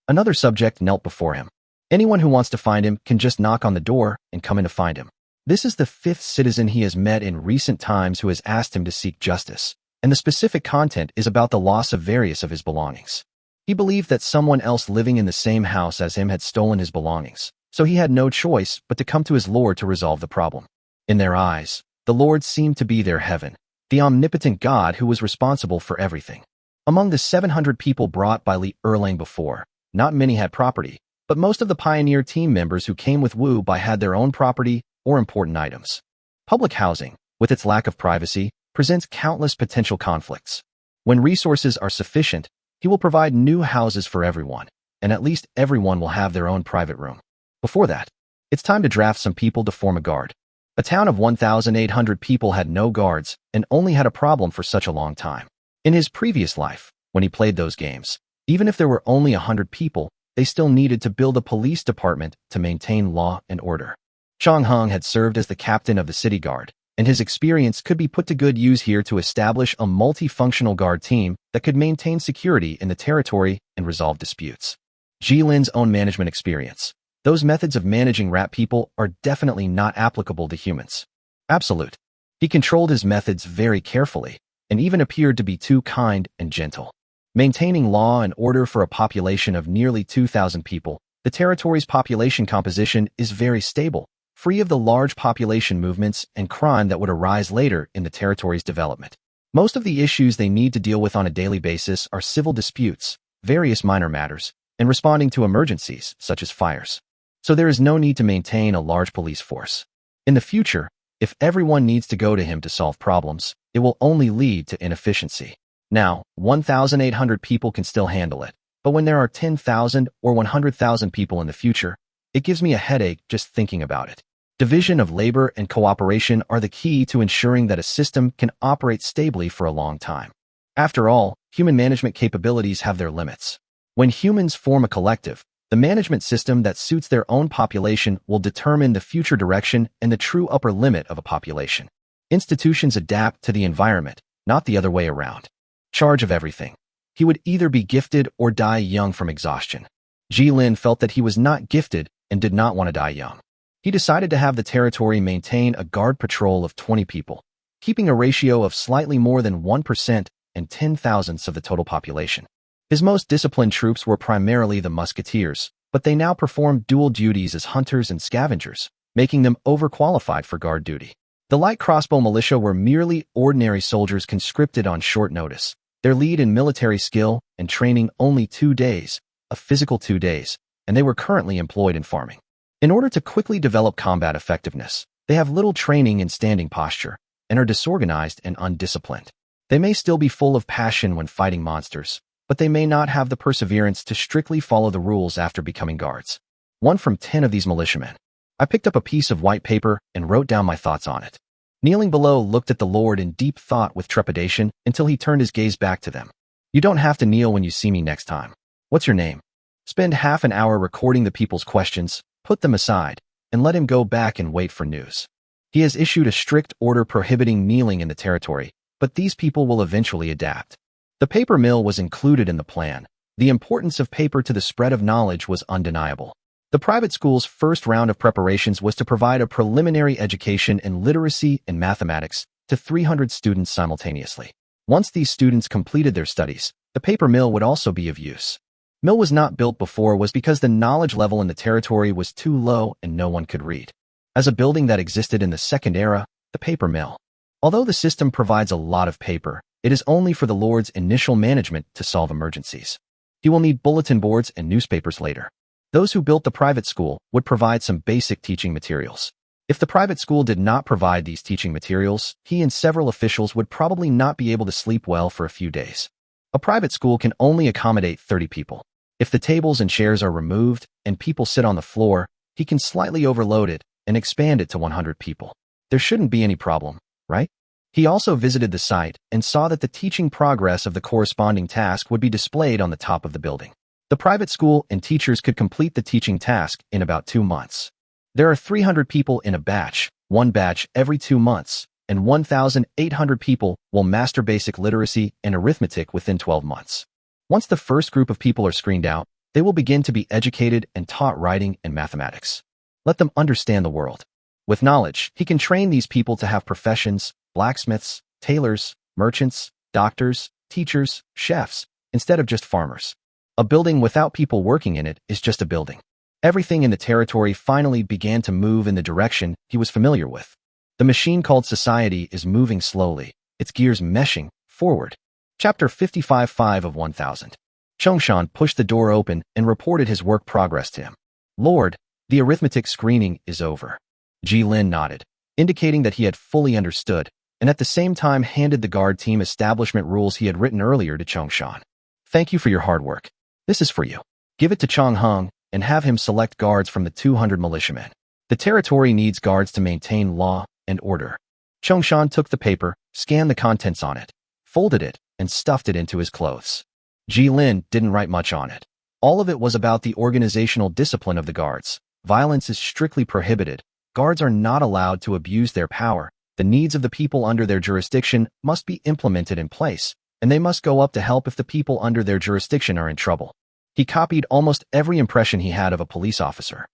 Another subject knelt before him. Anyone who wants to find him can just knock on the door and come in to find him. This is the 5th citizen he has met in recent times who has asked him to seek justice, and the specific content is about the loss of various of his belongings. He believed that someone else living in the same house as him had stolen his belongings, so he had no choice but to come to his lord to resolve the problem. In their eyes, the lord seemed to be their heaven, the omnipotent God who was responsible for everything. Among the 700 people brought by Li Erlang before, not many had property, but most of the pioneer team members who came with Wu Bai had their own property or important items. Public housing, with its lack of privacy, presents countless potential conflicts. When resources are sufficient, he will provide new houses for everyone, and at least everyone will have their own private room. Before that, it's time to draft some people to form a guard. A town of 1,800 people had no guards and only had a problem for such a long time. In his previous life, when he played those games, even if there were only 100 people, they still needed to build a police department to maintain law and order. Chang Heng had served as the captain of the city guard, and his experience could be put to good use here to establish a multifunctional guard team that could maintain security in the territory and resolve disputes. Jilin's own management experience. Those methods of managing rat people are definitely not applicable to humans. Absolute. He controlled his methods very carefully, and even appeared to be too kind and gentle. Maintaining law and order for a population of nearly 2,000 people, the territory's population composition is very stable, free of the large population movements and crime that would arise later in the territory's development. Most of the issues they need to deal with on a daily basis are civil disputes, various minor matters, and responding to emergencies, such as fires. So there is no need to maintain a large police force. In the future, if everyone needs to go to him to solve problems, it will only lead to inefficiency. Now, 1,800 people can still handle it, but when there are 10,000 or 100,000 people in the future, it gives me a headache just thinking about it. Division of labor and cooperation are the key to ensuring that a system can operate stably for a long time. After all, human management capabilities have their limits. When humans form a collective, the management system that suits their own population will determine the future direction and the true upper limit of a population. Institutions adapt to the environment, not the other way around. Charge of everything. He would either be gifted or die young from exhaustion. Jilin felt that he was not gifted and did not want to die young. He decided to have the territory maintain a guard patrol of 20 people, keeping a ratio of slightly more than 1% and 10,000ths of the total population. His most disciplined troops were primarily the musketeers, but they now performed dual duties as hunters and scavengers, making them overqualified for guard duty. The light crossbow militia were merely ordinary soldiers conscripted on short notice, their lead in military skill and training only 2 days, a physical 2 days, and they were currently employed in farming. In order to quickly develop combat effectiveness, they have little training in standing posture and are disorganized and undisciplined. They may still be full of passion when fighting monsters, but they may not have the perseverance to strictly follow the rules after becoming guards. 1 from 10 of these militiamen. I picked up a piece of white paper and wrote down my thoughts on it. Kneeling below looked at the Lord in deep thought with trepidation until he turned his gaze back to them. You don't have to kneel when you see me next time. What's your name? Spend half an hour recording the people's questions, put them aside, and let him go back and wait for news. He has issued a strict order prohibiting kneeling in the territory, but these people will eventually adapt. The paper mill was included in the plan. The importance of paper to the spread of knowledge was undeniable. The private school's first round of preparations was to provide a preliminary education in literacy and mathematics to 300 students simultaneously. Once these students completed their studies, the paper mill would also be of use. Mill was not built before was because the knowledge level in the territory was too low and no one could read. As a building that existed in the second era, the paper mill. Although the system provides a lot of paper, it is only for the Lord's initial management to solve emergencies. He will need bulletin boards and newspapers later. Those who built the private school would provide some basic teaching materials. If the private school did not provide these teaching materials, he and several officials would probably not be able to sleep well for a few days. A private school can only accommodate 30 people. If the tables and chairs are removed and people sit on the floor, he can slightly overload it and expand it to 100 people. There shouldn't be any problem, right? He also visited the site and saw that the teaching progress of the corresponding task would be displayed on the top of the building. The private school and teachers could complete the teaching task in about 2 months. There are 300 people in a batch, one batch every 2 months, and 1,800 people will master basic literacy and arithmetic within 12 months. Once the first group of people are screened out, they will begin to be educated and taught writing and mathematics. Let them understand the world. With knowledge, he can train these people to have professions: blacksmiths, tailors, merchants, doctors, teachers, chefs, instead of just farmers. A building without people working in it is just a building. Everything in the territory finally began to move in the direction he was familiar with. The machine called society is moving slowly, its gears meshing forward. Chapter 55-5 of 1000. Chongshan pushed the door open and reported his work progress to him. Lord, the arithmetic screening is over. Jilin nodded, indicating that he had fully understood, and at the same time handed the guard team establishment rules he had written earlier to Chongshan. Thank you for your hard work. This is for you. Give it to Chong Hung and have him select guards from the 200 militiamen. The territory needs guards to maintain law and order. Chongshan took the paper, scanned the contents on it, folded it, and stuffed it into his clothes. Jilin didn't write much on it. All of it was about the organizational discipline of the guards. Violence is strictly prohibited. Guards are not allowed to abuse their power. The needs of the people under their jurisdiction must be implemented in place, and they must go up to help if the people under their jurisdiction are in trouble. He copied almost every impression he had of a police officer.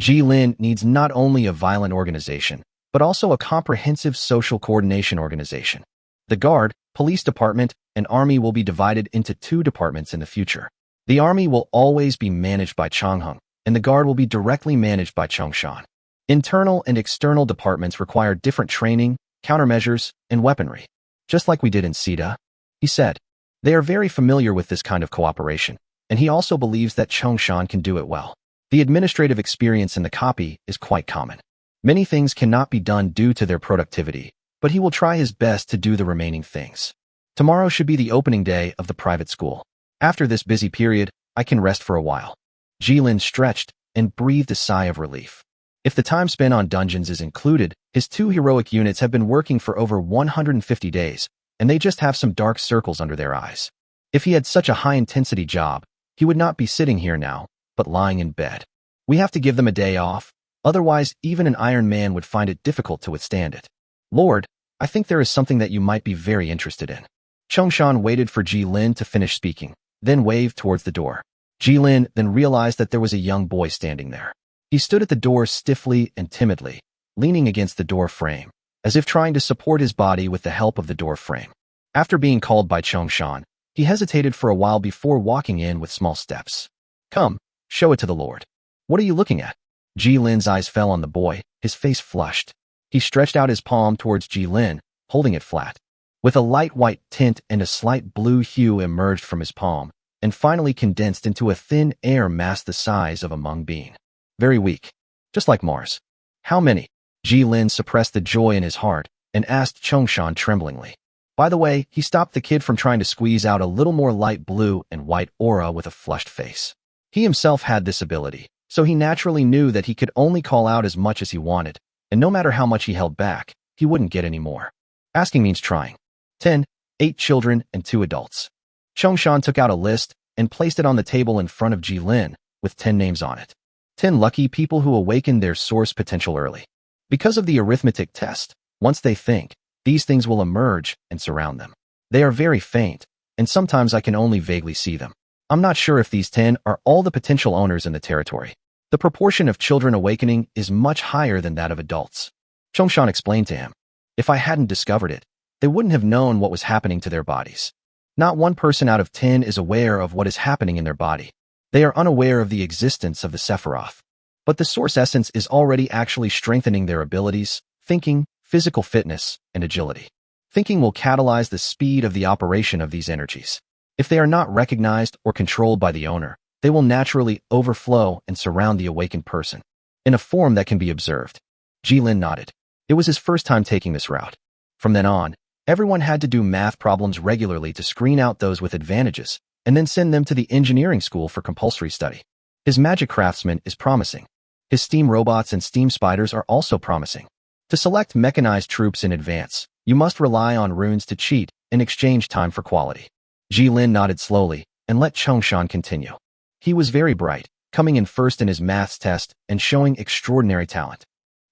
Jilin needs not only a violent organization, but also a comprehensive social coordination organization. The guard, police department, and army will be divided into 2 departments in the future. The army will always be managed by Chonghung, and the guard will be directly managed by Chongshan. Internal and external departments require different training, countermeasures, and weaponry. Just like we did in Sita, he said. They are very familiar with this kind of cooperation, and he also believes that Chongshan can do it well. The administrative experience in the copy is quite common. Many things cannot be done due to their productivity, but he will try his best to do the remaining things. Tomorrow should be the opening day of the private school. After this busy period, I can rest for a while. Jilin stretched and breathed a sigh of relief. If the time spent on dungeons is included, his 2 heroic units have been working for over 150 days, and they just have some dark circles under their eyes. If he had such a high-intensity job, he would not be sitting here now, but lying in bed. We have to give them a day off, otherwise even an Iron Man would find it difficult to withstand it. Lord, I think there is something that you might be very interested in. Chongshan waited for Jilin to finish speaking, then waved towards the door. Jilin then realized that there was a young boy standing there. He stood at the door stiffly and timidly, leaning against the door frame, as if trying to support his body with the help of the door frame. After being called by Chongshan, he hesitated for a while before walking in with small steps. Come, show it to the Lord. What are you looking at? Jilin's eyes fell on the boy, his face flushed. He stretched out his palm towards Jilin, holding it flat. With a light white tint and a slight blue hue emerged from his palm, and finally condensed into a thin air mass the size of a mung bean. Very weak. Just like Mars. How many? Jilin suppressed the joy in his heart and asked Chongshan tremblingly. By the way, he stopped the kid from trying to squeeze out a little more light blue and white aura with a flushed face. He himself had this ability, so he naturally knew that he could only call out as much as he wanted, and no matter how much he held back, he wouldn't get any more. Asking means trying. 10, 8 children and 2 adults. Chongshan took out a list and placed it on the table in front of Jilin, with 10 names on it. 10 lucky people who awaken their source potential early. Because of the arithmetic test, once they think, these things will emerge and surround them. They are very faint, and sometimes I can only vaguely see them. I'm not sure if these 10 are all the potential owners in the territory. The proportion of children awakening is much higher than that of adults. Chongshan explained to him. If I hadn't discovered it, they wouldn't have known what was happening to their bodies. Not 1 person out of 10 is aware of what is happening in their body. They are unaware of the existence of the Sephiroth. But the source essence is already actually strengthening their abilities, thinking, physical fitness, and agility. Thinking will catalyze the speed of the operation of these energies. If they are not recognized or controlled by the owner, they will naturally overflow and surround the awakened person, in a form that can be observed. Jilin nodded. It was his first time taking this route. From then on, everyone had to do math problems regularly to screen out those with advantages, and then send them to the engineering school for compulsory study. His magic craftsman is promising. His steam robots and steam spiders are also promising. To select mechanized troops in advance, you must rely on runes to cheat and exchange time for quality. Jilin nodded slowly and let Chongshan continue. He was very bright, coming in first in his maths test and showing extraordinary talent.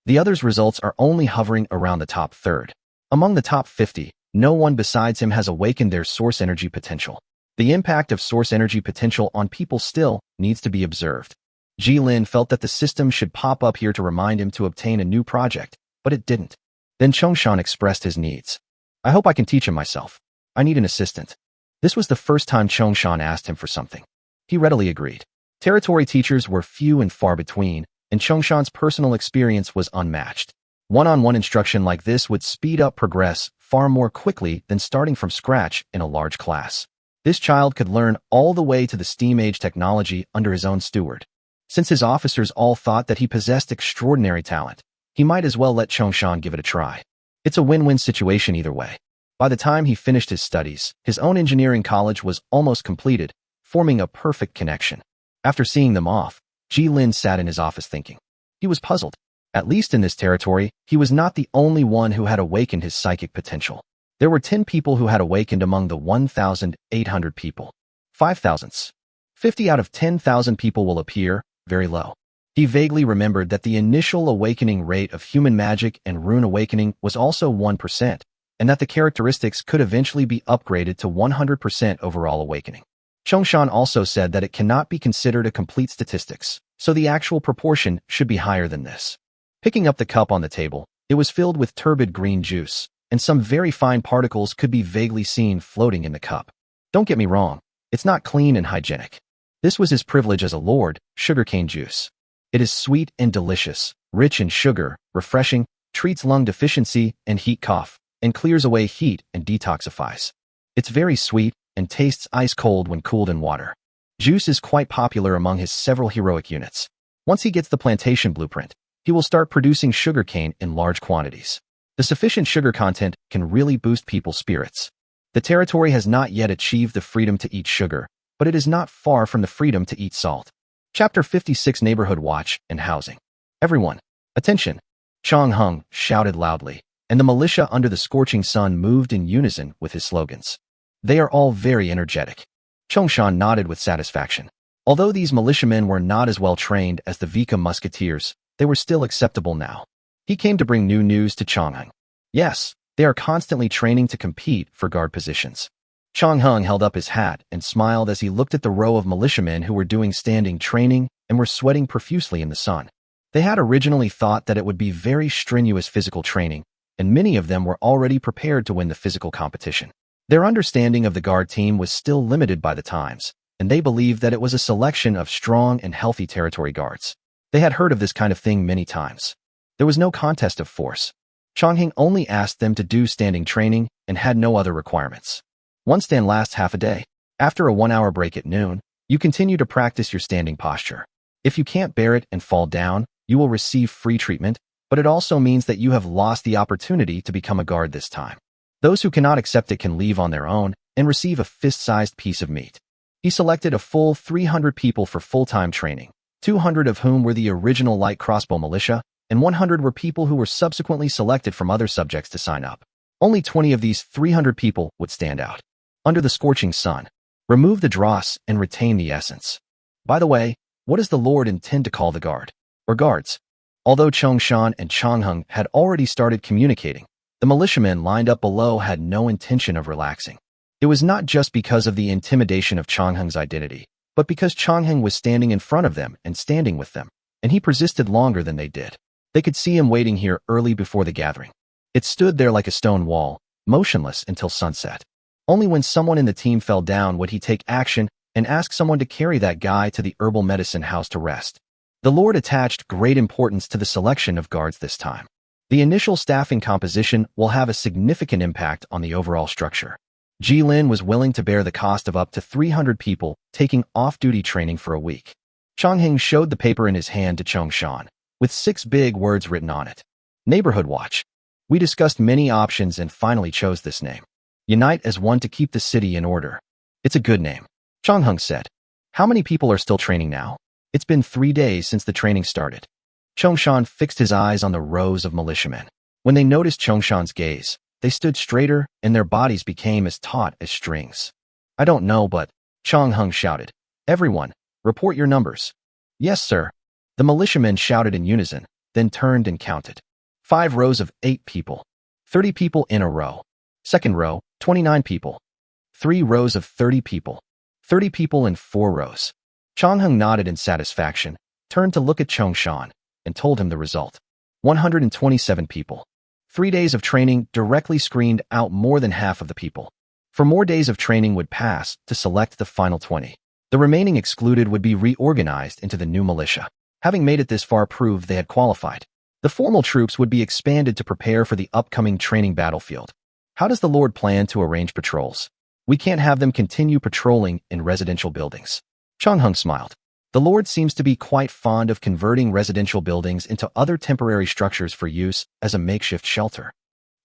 The others' results are only hovering around the top third. Among the top 50, no one besides him has awakened their source energy potential. The impact of source energy potential on people still needs to be observed. Jilin felt that the system should pop up here to remind him to obtain a new project, but it didn't. Then Chongshan expressed his needs. I hope I can teach him myself. I need an assistant. This was the first time Chongshan asked him for something. He readily agreed. Territory teachers were few and far between, and Chongshan's personal experience was unmatched. One-on-one instruction like this would speed up progress far more quickly than starting from scratch in a large class. This child could learn all the way to the STEAM age technology under his own steward. Since his officers all thought that he possessed extraordinary talent, he might as well let Chongshan give it a try. It's a win-win situation either way. By the time he finished his studies, his own engineering college was almost completed, forming a perfect connection. After seeing them off, Jilin sat in his office thinking. He was puzzled. At least in this territory, he was not the only one who had awakened his psychic potential. There were 10 people who had awakened among the 1,800 people. 5,000. 50 out of 10,000 people will appear very low. He vaguely remembered that the initial awakening rate of human magic and rune awakening was also 1%, and that the characteristics could eventually be upgraded to 100% overall awakening. Chongshan also said that it cannot be considered a complete statistics, so the actual proportion should be higher than this. Picking up the cup on the table, it was filled with turbid green juice, and some very fine particles could be vaguely seen floating in the cup. Don't get me wrong, it's not clean and hygienic. This was his privilege as a lord, sugarcane juice. It is sweet and delicious, rich in sugar, refreshing, treats lung deficiency and heat cough, and clears away heat and detoxifies. It's very sweet and tastes ice cold when cooled in water. Juice is quite popular among his several heroic units. Once he gets the plantation blueprint, he will start producing sugarcane in large quantities. The sufficient sugar content can really boost people's spirits. The territory has not yet achieved the freedom to eat sugar, but it is not far from the freedom to eat salt. Chapter 56 Neighborhood Watch and Housing. Everyone, attention! Chong Hung shouted loudly, and the militia under the scorching sun moved in unison with his slogans. They are all very energetic. Chongshan nodded with satisfaction. Although these militiamen were not as well trained as the Vika musketeers, they were still acceptable now. He came to bring new news to Chongheng. Yes, they are constantly training to compete for guard positions. Chongheng held up his hat and smiled as he looked at the row of militiamen who were doing standing training and were sweating profusely in the sun. They had originally thought that it would be very strenuous physical training, and many of them were already prepared to win the physical competition. Their understanding of the guard team was still limited by the times, and they believed that it was a selection of strong and healthy territory guards. They had heard of this kind of thing many times. There was no contest of force. Chongheng only asked them to do standing training and had no other requirements. One stand lasts half a day. After a 1-hour break at noon, you continue to practice your standing posture. If you can't bear it and fall down, you will receive free treatment, but it also means that you have lost the opportunity to become a guard this time. Those who cannot accept it can leave on their own and receive a fist-sized piece of meat. He selected a full 300 people for full-time training, 200 of whom were the original light crossbow militia, and 100 were people who were subsequently selected from other subjects to sign up. Only 20 of these 300 people would stand out. Under the scorching sun, remove the dross and retain the essence. By the way, what does the Lord intend to call the guard, or guards? Although Chongshan and Chongheng had already started communicating, the militiamen lined up below had no intention of relaxing. It was not just because of the intimidation of Chongheng's identity, but because Chongheng was standing in front of them and standing with them, and he persisted longer than they did. They could see him waiting here early before the gathering. It stood there like a stone wall, motionless until sunset. Only when someone in the team fell down would he take action and ask someone to carry that guy to the herbal medicine house to rest. The Lord attached great importance to the selection of guards this time. The initial staffing composition will have a significant impact on the overall structure. Jilin was willing to bear the cost of up to 300 people taking off-duty training for a week. Chongheng showed the paper in his hand to Chongshan, with 6 big words written on it. Neighborhood Watch. We discussed many options and finally chose this name. Unite as one to keep the city in order. It's a good name. Chongheng said. How many people are still training now? It's been 3 days since the training started. Chongshan fixed his eyes on the rows of militiamen. When they noticed Chongshan's gaze, they stood straighter and their bodies became as taut as strings. I don't know, but Chongheng shouted. Everyone, Report your numbers. Yes, sir. The militiamen shouted in unison, then turned and counted. 5 rows of 8 people. 30 people in a row. Second row, 29 people. 3 rows of 30 people. 30 people in 4 rows. Chongheng nodded in satisfaction, turned to look at Chongshan, and told him the result. 127 people. 3 days of training directly screened out more than half of the people. 4 more days of training would pass to select the final 20. The remaining excluded would be reorganized into the new militia. Having made it this far proved they had qualified. The formal troops would be expanded to prepare for the upcoming training battlefield. How does the Lord plan to arrange patrols? We can't have them continue patrolling in residential buildings. Chongheng smiled. The Lord seems to be quite fond of converting residential buildings into other temporary structures for use as a makeshift shelter.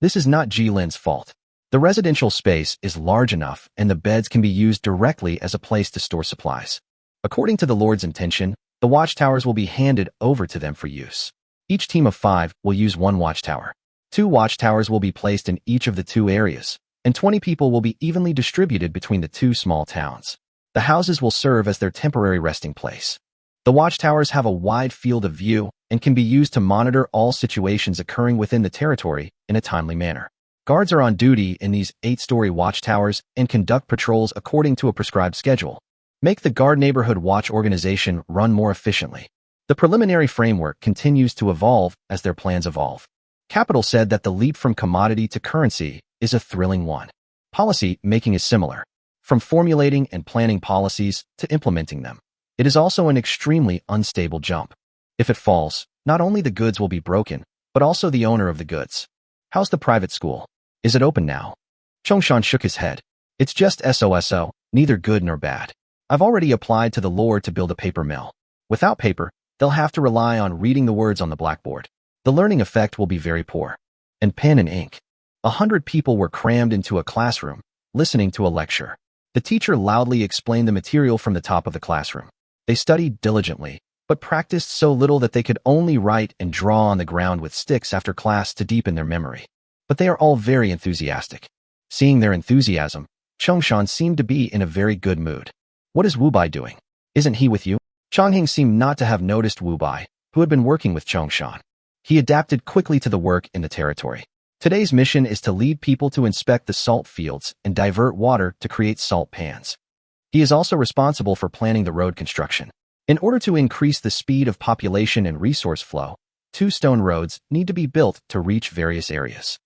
This is not Jilin's fault. The residential space is large enough and the beds can be used directly as a place to store supplies. According to the Lord's intention, the watchtowers will be handed over to them for use. Each team of 5 will use 1 watchtower. 2 watchtowers will be placed in each of the 2 areas, and 20 people will be evenly distributed between the 2 small towns. The houses will serve as their temporary resting place. The watchtowers have a wide field of view and can be used to monitor all situations occurring within the territory in a timely manner. Guards are on duty in these 8-story watchtowers and conduct patrols according to a prescribed schedule. Make the Guard Neighborhood Watch organization run more efficiently. The preliminary framework continues to evolve as their plans evolve. Capital said that the leap from commodity to currency is a thrilling one. Policy making is similar. From formulating and planning policies to implementing them. It is also an extremely unstable jump. If it falls, not only the goods will be broken, but also the owner of the goods. How's the private school? Is it open now? Chongshan shook his head. It's just SOSO, neither good nor bad. I've already applied to the Lord to build a paper mill. Without paper, they'll have to rely on reading the words on the blackboard. The learning effect will be very poor. And pen and ink. 100 people were crammed into a classroom, listening to a lecture. The teacher loudly explained the material from the top of the classroom. They studied diligently, but practiced so little that they could only write and draw on the ground with sticks after class to deepen their memory. But they are all very enthusiastic. Seeing their enthusiasm, Chongshan seemed to be in a very good mood. What is Wu Bai doing? Isn't he with you? Chongheng seemed not to have noticed Wu Bai, who had been working with Chongshan. He adapted quickly to the work in the territory. Today's mission is to lead people to inspect the salt fields and divert water to create salt pans. He is also responsible for planning the road construction. In order to increase the speed of population and resource flow, 2 stone roads need to be built to reach various areas.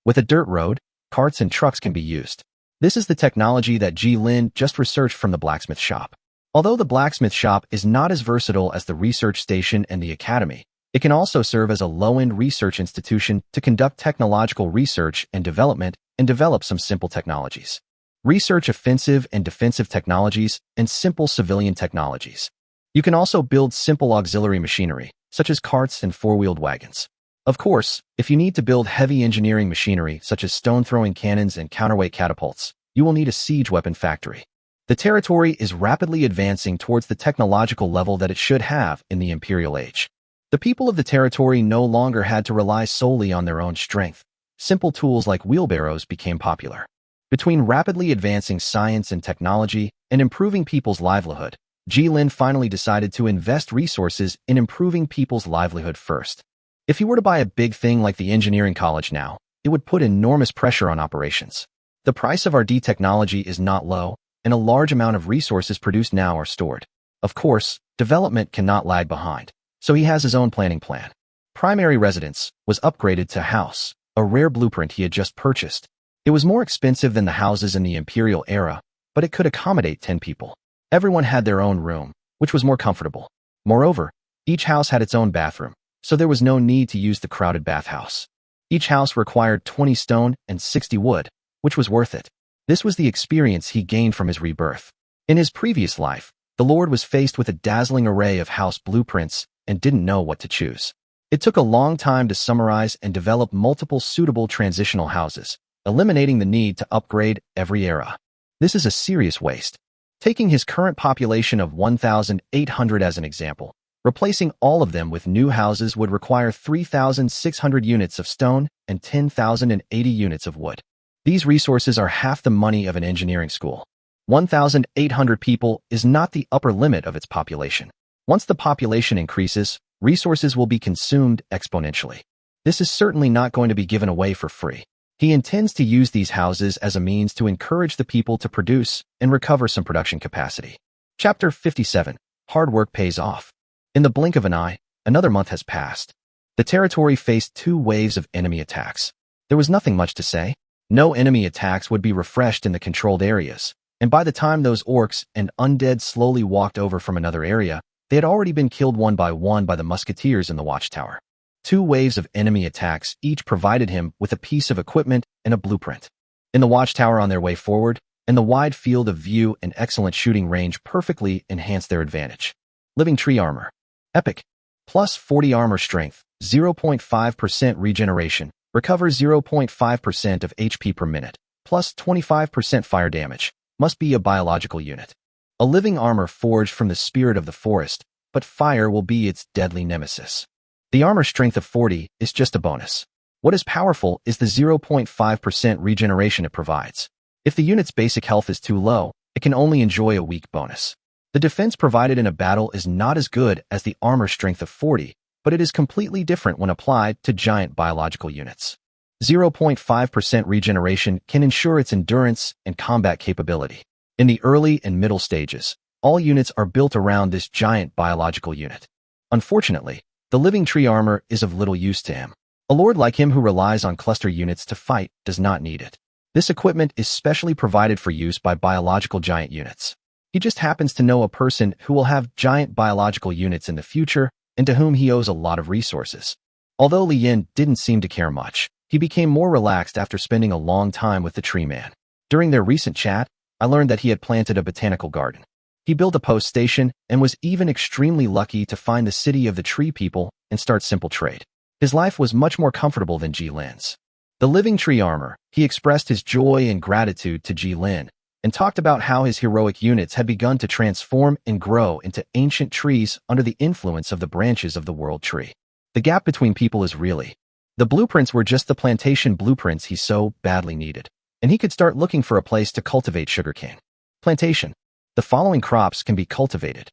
With a dirt road, carts and trucks can be used. This is the technology that Jilin just researched from the blacksmith shop. Although the blacksmith shop is not as versatile as the research station and the academy, it can also serve as a low-end research institution to conduct technological research and develop some simple technologies. Research offensive and defensive technologies and simple civilian technologies. You can also build simple auxiliary machinery, such as carts and 4-wheeled wagons. Of course, if you need to build heavy engineering machinery such as stone-throwing cannons and counterweight catapults, you will need a siege weapon factory. The territory is rapidly advancing towards the technological level that it should have in the imperial age. The people of the territory no longer had to rely solely on their own strength. Simple tools like wheelbarrows became popular. Between rapidly advancing science and technology and improving people's livelihood, Jilin finally decided to invest resources in improving people's livelihood first. If he were to buy a big thing like the engineering college now, it would put enormous pressure on operations. The price of RD technology is not low, and a large amount of resources produced now are stored. Of course, development cannot lag behind. So he has his own planning plan. Primary residence was upgraded to house, a rare blueprint he had just purchased. It was more expensive than the houses in the imperial era, but it could accommodate 10 people. Everyone had their own room, which was more comfortable. Moreover, each house had its own bathroom, so there was no need to use the crowded bathhouse. Each house required 20 stone and 60 wood, which was worth it. This was the experience he gained from his rebirth. In his previous life, the Lord was faced with a dazzling array of house blueprints and didn't know what to choose. It took a long time to summarize and develop multiple suitable transitional houses, eliminating the need to upgrade every era. This is a serious waste. Taking his current population of 1,800 as an example, replacing all of them with new houses would require 3,600 units of stone and 10,080 units of wood. These resources are half the money of an engineering school. 1,800 people is not the upper limit of its population. Once the population increases, resources will be consumed exponentially. This is certainly not going to be given away for free. He intends to use these houses as a means to encourage the people to produce and recover some production capacity. Chapter 57. Hard work pays off. In the blink of an eye, another month has passed. The territory faced 2 waves of enemy attacks. There was nothing much to say. No enemy attacks would be refreshed in the controlled areas, and by the time those orcs and undead slowly walked over from another area, they had already been killed one by the musketeers in the watchtower. 2 waves of enemy attacks each provided him with a piece of equipment and a blueprint. In the watchtower on their way forward, and the wide field of view and excellent shooting range perfectly enhanced their advantage. Living Tree Armor. Epic. Plus 40 armor strength, 0.5% regeneration, recover 0.5% of HP per minute, plus 25% fire damage. Must be a biological unit. A living armor forged from the spirit of the forest, but fire will be its deadly nemesis. The armor strength of 40 is just a bonus. What is powerful is the 0.5% regeneration it provides. If the unit's basic health is too low, it can only enjoy a weak bonus. The defense provided in a battle is not as good as the armor strength of 40, but it is completely different when applied to giant biological units. 0.5% regeneration can ensure its endurance and combat capability. In the early and middle stages, all units are built around this giant biological unit. Unfortunately, the living tree armor is of little use to him. A lord like him who relies on cluster units to fight does not need it. This equipment is specially provided for use by biological giant units. He just happens to know a person who will have giant biological units in the future and to whom he owes a lot of resources. Although Li Yin didn't seem to care much, he became more relaxed after spending a long time with the tree man. During their recent chat, I learned that he had planted a botanical garden. He built a post station and was even extremely lucky to find the city of the tree people and start simple trade. His life was much more comfortable than Ji Lin's. The living tree armor, he expressed his joy and gratitude to Ji Lin and talked about how his heroic units had begun to transform and grow into ancient trees under the influence of the branches of the world tree. The gap between people is really. The blueprints were just the plantation blueprints he so badly needed, and he could start looking for a place to cultivate sugarcane. Plantation. The following crops can be cultivated.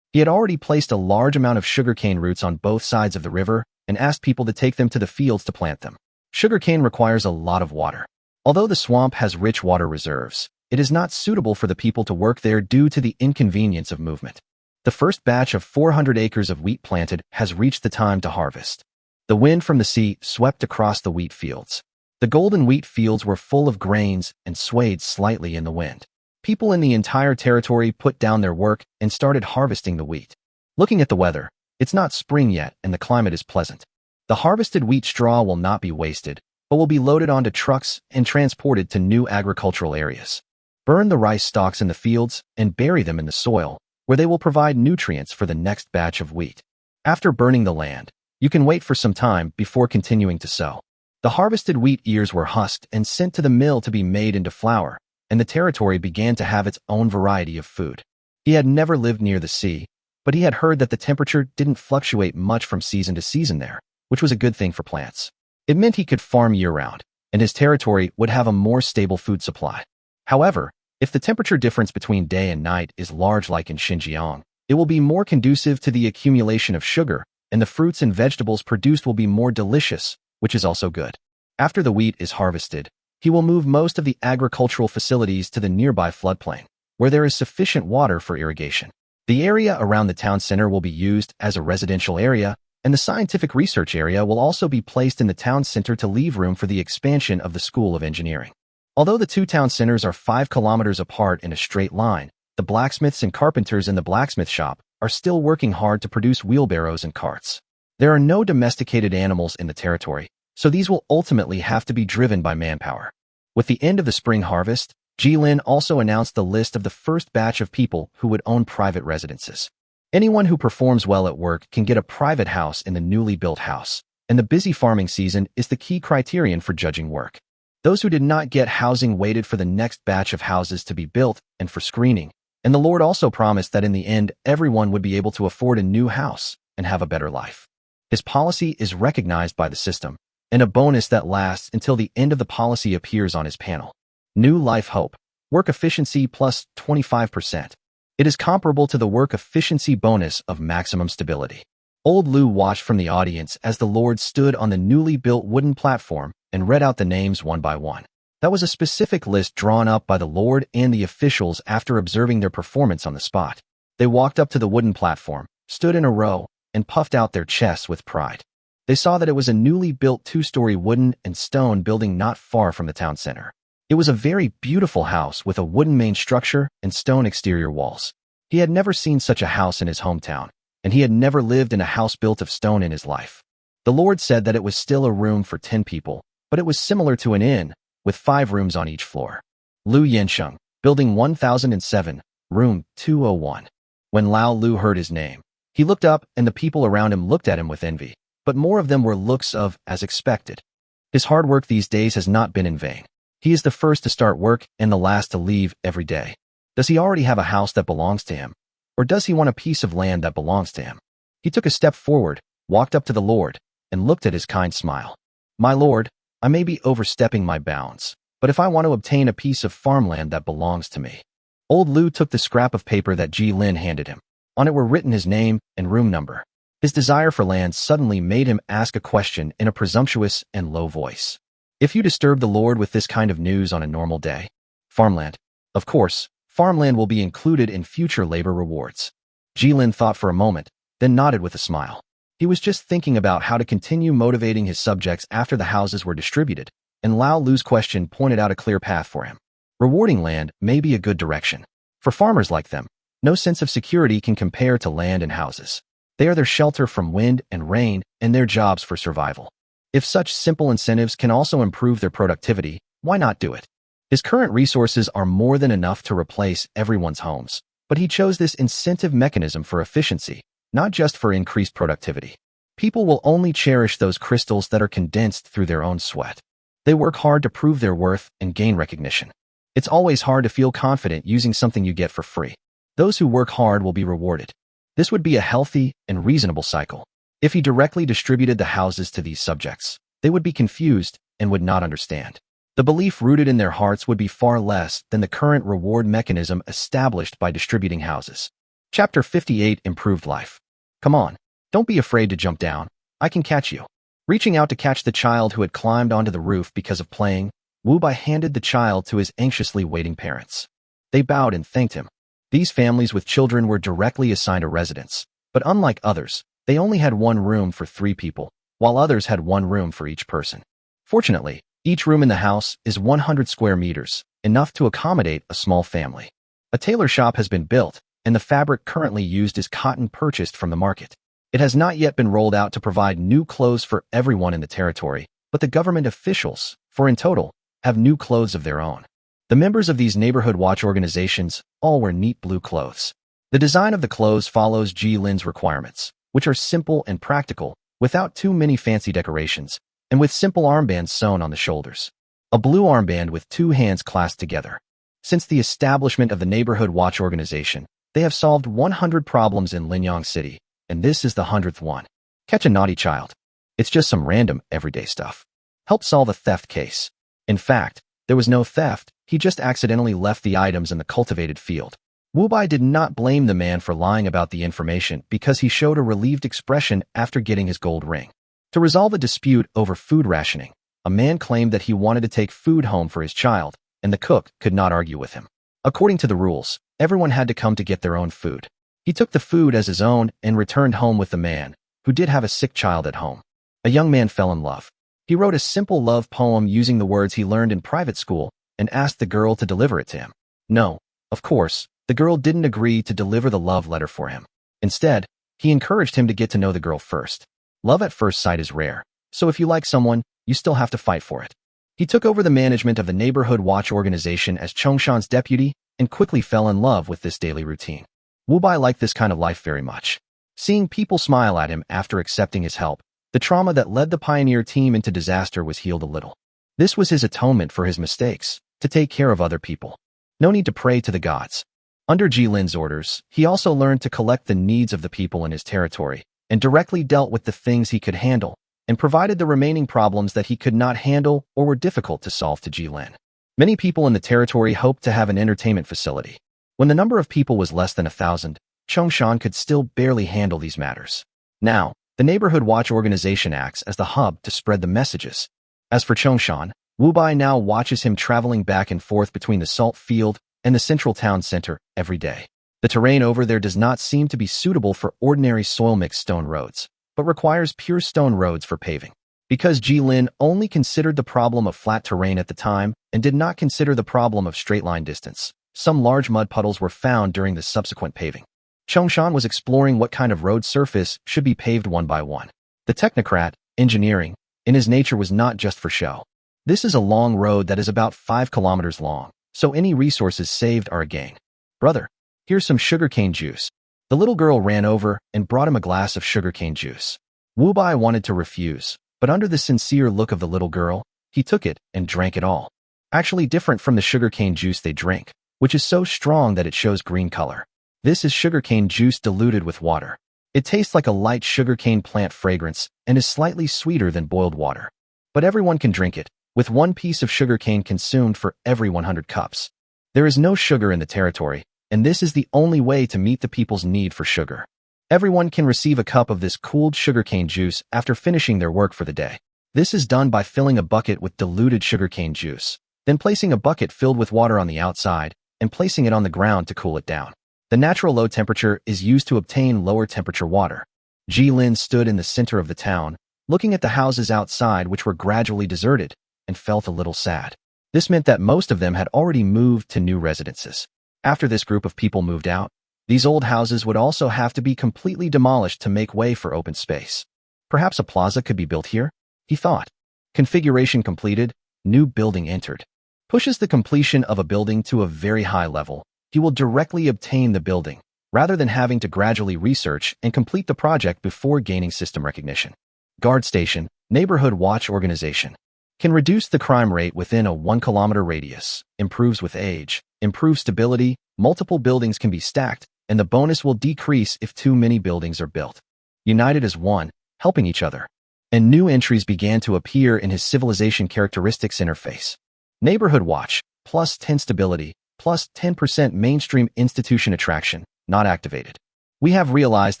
He had already placed a large amount of sugarcane roots on both sides of the river and asked people to take them to the fields to plant them. Sugarcane requires a lot of water. Although the swamp has rich water reserves, it is not suitable for the people to work there due to the inconvenience of movement. The first batch of 400 acres of wheat planted has reached the time to harvest. The wind from the sea swept across the wheat fields. The golden wheat fields were full of grains and swayed slightly in the wind. People in the entire territory put down their work and started harvesting the wheat. Looking at the weather, it's not spring yet and the climate is pleasant. The harvested wheat straw will not be wasted, but will be loaded onto trucks and transported to new agricultural areas. Burn the rice stalks in the fields and bury them in the soil, where they will provide nutrients for the next batch of wheat. After burning the land, you can wait for some time before continuing to sow. The harvested wheat ears were husked and sent to the mill to be made into flour, and the territory began to have its own variety of food. He had never lived near the sea, but he had heard that the temperature didn't fluctuate much from season to season there, which was a good thing for plants. It meant he could farm year-round, and his territory would have a more stable food supply. However, if the temperature difference between day and night is large like in Xinjiang, it will be more conducive to the accumulation of sugar, and the fruits and vegetables produced will be more delicious, which is also good. After the wheat is harvested, he will move most of the agricultural facilities to the nearby floodplain, where there is sufficient water for irrigation. The area around the town center will be used as a residential area, and the scientific research area will also be placed in the town center to leave room for the expansion of the School of Engineering. Although the two town centers are 5 kilometers apart in a straight line, the blacksmiths and carpenters in the blacksmith shop are still working hard to produce wheelbarrows and carts. There are no domesticated animals in the territory, so these will ultimately have to be driven by manpower. With the end of the spring harvest, Ji Lin also announced the list of the first batch of people who would own private residences. Anyone who performs well at work can get a private house in the newly built house, and the busy farming season is the key criterion for judging work. Those who did not get housing waited for the next batch of houses to be built and for screening, and the Lord also promised that in the end everyone would be able to afford a new house and have a better life. His policy is recognized by the system, and a bonus that lasts until the end of the policy appears on his panel. New Life Hope. Work efficiency plus 25%. It is comparable to the work efficiency bonus of maximum stability. Old Lu watched from the audience as the Lord stood on the newly built wooden platform and read out the names one by one. That was a specific list drawn up by the Lord and the officials after observing their performance on the spot. They walked up to the wooden platform, stood in a row, and puffed out their chests with pride. They saw that it was a newly built 2-story wooden and stone building not far from the town center. It was a very beautiful house with a wooden main structure and stone exterior walls. He had never seen such a house in his hometown, and he had never lived in a house built of stone in his life. The Lord said that it was still a room for 10 people, but it was similar to an inn, with 5 rooms on each floor. Lu Yansheng, Building 1007, Room 201. When Lao Lu heard his name, he looked up and the people around him looked at him with envy, but more of them were looks of, as expected. His hard work these days has not been in vain. He is the first to start work and the last to leave every day. Does he already have a house that belongs to him? Or does he want a piece of land that belongs to him? He took a step forward, walked up to the Lord, and looked at his kind smile. My Lord, I may be overstepping my bounds, but if I want to obtain a piece of farmland that belongs to me. Old Lu took the scrap of paper that Ji Lin handed him. On it were written his name and room number. His desire for land suddenly made him ask a question in a presumptuous and low voice. If you disturb the Lord with this kind of news on a normal day, farmland. Of course, farmland will be included in future labor rewards. Ji Lin thought for a moment, then nodded with a smile. He was just thinking about how to continue motivating his subjects after the houses were distributed, and Lao Lu's question pointed out a clear path for him. Rewarding land may be a good direction. For farmers like them, no sense of security can compare to land and houses. They are their shelter from wind and rain and their jobs for survival. If such simple incentives can also improve their productivity, why not do it? His current resources are more than enough to replace everyone's homes, but he chose this incentive mechanism for efficiency, not just for increased productivity. People will only cherish those crystals that are condensed through their own sweat. They work hard to prove their worth and gain recognition. It's always hard to feel confident using something you get for free. Those who work hard will be rewarded. This would be a healthy and reasonable cycle. If he directly distributed the houses to these subjects, they would be confused and would not understand. The belief rooted in their hearts would be far less than the current reward mechanism established by distributing houses. Chapter 58 Improved Life. Come on, don't be afraid to jump down. I can catch you. Reaching out to catch the child who had climbed onto the roof because of playing, Wu Bai handed the child to his anxiously waiting parents. They bowed and thanked him. These families with children were directly assigned a residence, but unlike others, they only had one room for 3 people, while others had one room for each person. Fortunately, each room in the house is 100 square meters, enough to accommodate a small family. A tailor shop has been built, and the fabric currently used is cotton purchased from the market. It has not yet been rolled out to provide new clothes for everyone in the territory, but the government officials, for in total, have new clothes of their own. The members of these neighborhood watch organizations all wear neat blue clothes. The design of the clothes follows Ji Lin's requirements, which are simple and practical, without too many fancy decorations, and with simple armbands sewn on the shoulders. A blue armband with 2 hands clasped together. Since the establishment of the Neighborhood Watch Organization, they have solved 100 problems in Linyang City, and this is the 100th one. Catch a naughty child. It's just some random, everyday stuff. Help solve a theft case. In fact, there was no theft, he just accidentally left the items in the cultivated field. Wu Bai did not blame the man for lying about the information because he showed a relieved expression after getting his gold ring. To resolve a dispute over food rationing, a man claimed that he wanted to take food home for his child, and the cook could not argue with him. According to the rules, everyone had to come to get their own food. He took the food as his own and returned home with the man, who did have a sick child at home. A young man fell in love. He wrote a simple love poem using the words he learned in private school and asked the girl to deliver it to him. No, of course, the girl didn't agree to deliver the love letter for him. Instead, he encouraged him to get to know the girl first. Love at first sight is rare, so if you like someone, you still have to fight for it. He took over the management of the Neighborhood Watch Organization as Chongshan's deputy and quickly fell in love with this daily routine. Wu Bai liked this kind of life very much. Seeing people smile at him after accepting his help, the trauma that led the pioneer team into disaster was healed a little. This was his atonement for his mistakes, to take care of other people. No need to pray to the gods. Under Ji Lin's orders, he also learned to collect the needs of the people in his territory, and directly dealt with the things he could handle, and provided the remaining problems that he could not handle or were difficult to solve to Ji Lin. Many people in the territory hoped to have an entertainment facility. When the number of people was less than 1,000, Chongshan could still barely handle these matters. Now, the Neighborhood Watch organization acts as the hub to spread the messages. As for Chongshan, Wu Bai now watches him traveling back and forth between the salt field and the central town center every day. The terrain over there does not seem to be suitable for ordinary soil-mixed stone roads, but requires pure stone roads for paving. Because Jilin only considered the problem of flat terrain at the time and did not consider the problem of straight-line distance, some large mud puddles were found during the subsequent paving. Chongshan was exploring what kind of road surface should be paved one by one. The technocrat, engineering, in his nature was not just for show. This is a long road that is about 5 kilometers long, so any resources saved are a gain. Brother, here's some sugarcane juice. The little girl ran over and brought him a glass of sugarcane juice. Wu Bai wanted to refuse, but under the sincere look of the little girl, he took it and drank it all. Actually different from the sugarcane juice they drink, which is so strong that it shows green color. This is sugarcane juice diluted with water. It tastes like a light sugarcane plant fragrance and is slightly sweeter than boiled water. But everyone can drink it, with 1 piece of sugarcane consumed for every 100 cups. There is no sugar in the territory, and this is the only way to meet the people's need for sugar. Everyone can receive a cup of this cooled sugarcane juice after finishing their work for the day. This is done by filling a bucket with diluted sugarcane juice, then placing a bucket filled with water on the outside and placing it on the ground to cool it down. The natural low temperature is used to obtain lower temperature water. Jilin stood in the center of the town, looking at the houses outside which were gradually deserted, and felt a little sad. This meant that most of them had already moved to new residences. After this group of people moved out, these old houses would also have to be completely demolished to make way for open space. Perhaps a plaza could be built here, he thought. Configuration completed, new building entered. Pushes the completion of a building to a very high level. He will directly obtain the building, rather than having to gradually research and complete the project before gaining system recognition. Guard Station, Neighborhood Watch Organization. Can reduce the crime rate within a 1-kilometer radius, improves with age, improves stability, multiple buildings can be stacked, and the bonus will decrease if too many buildings are built. United as one, helping each other. And new entries began to appear in his civilization characteristics interface. Neighborhood Watch, plus 10 stability, plus 10% mainstream institution attraction, not activated. We have realized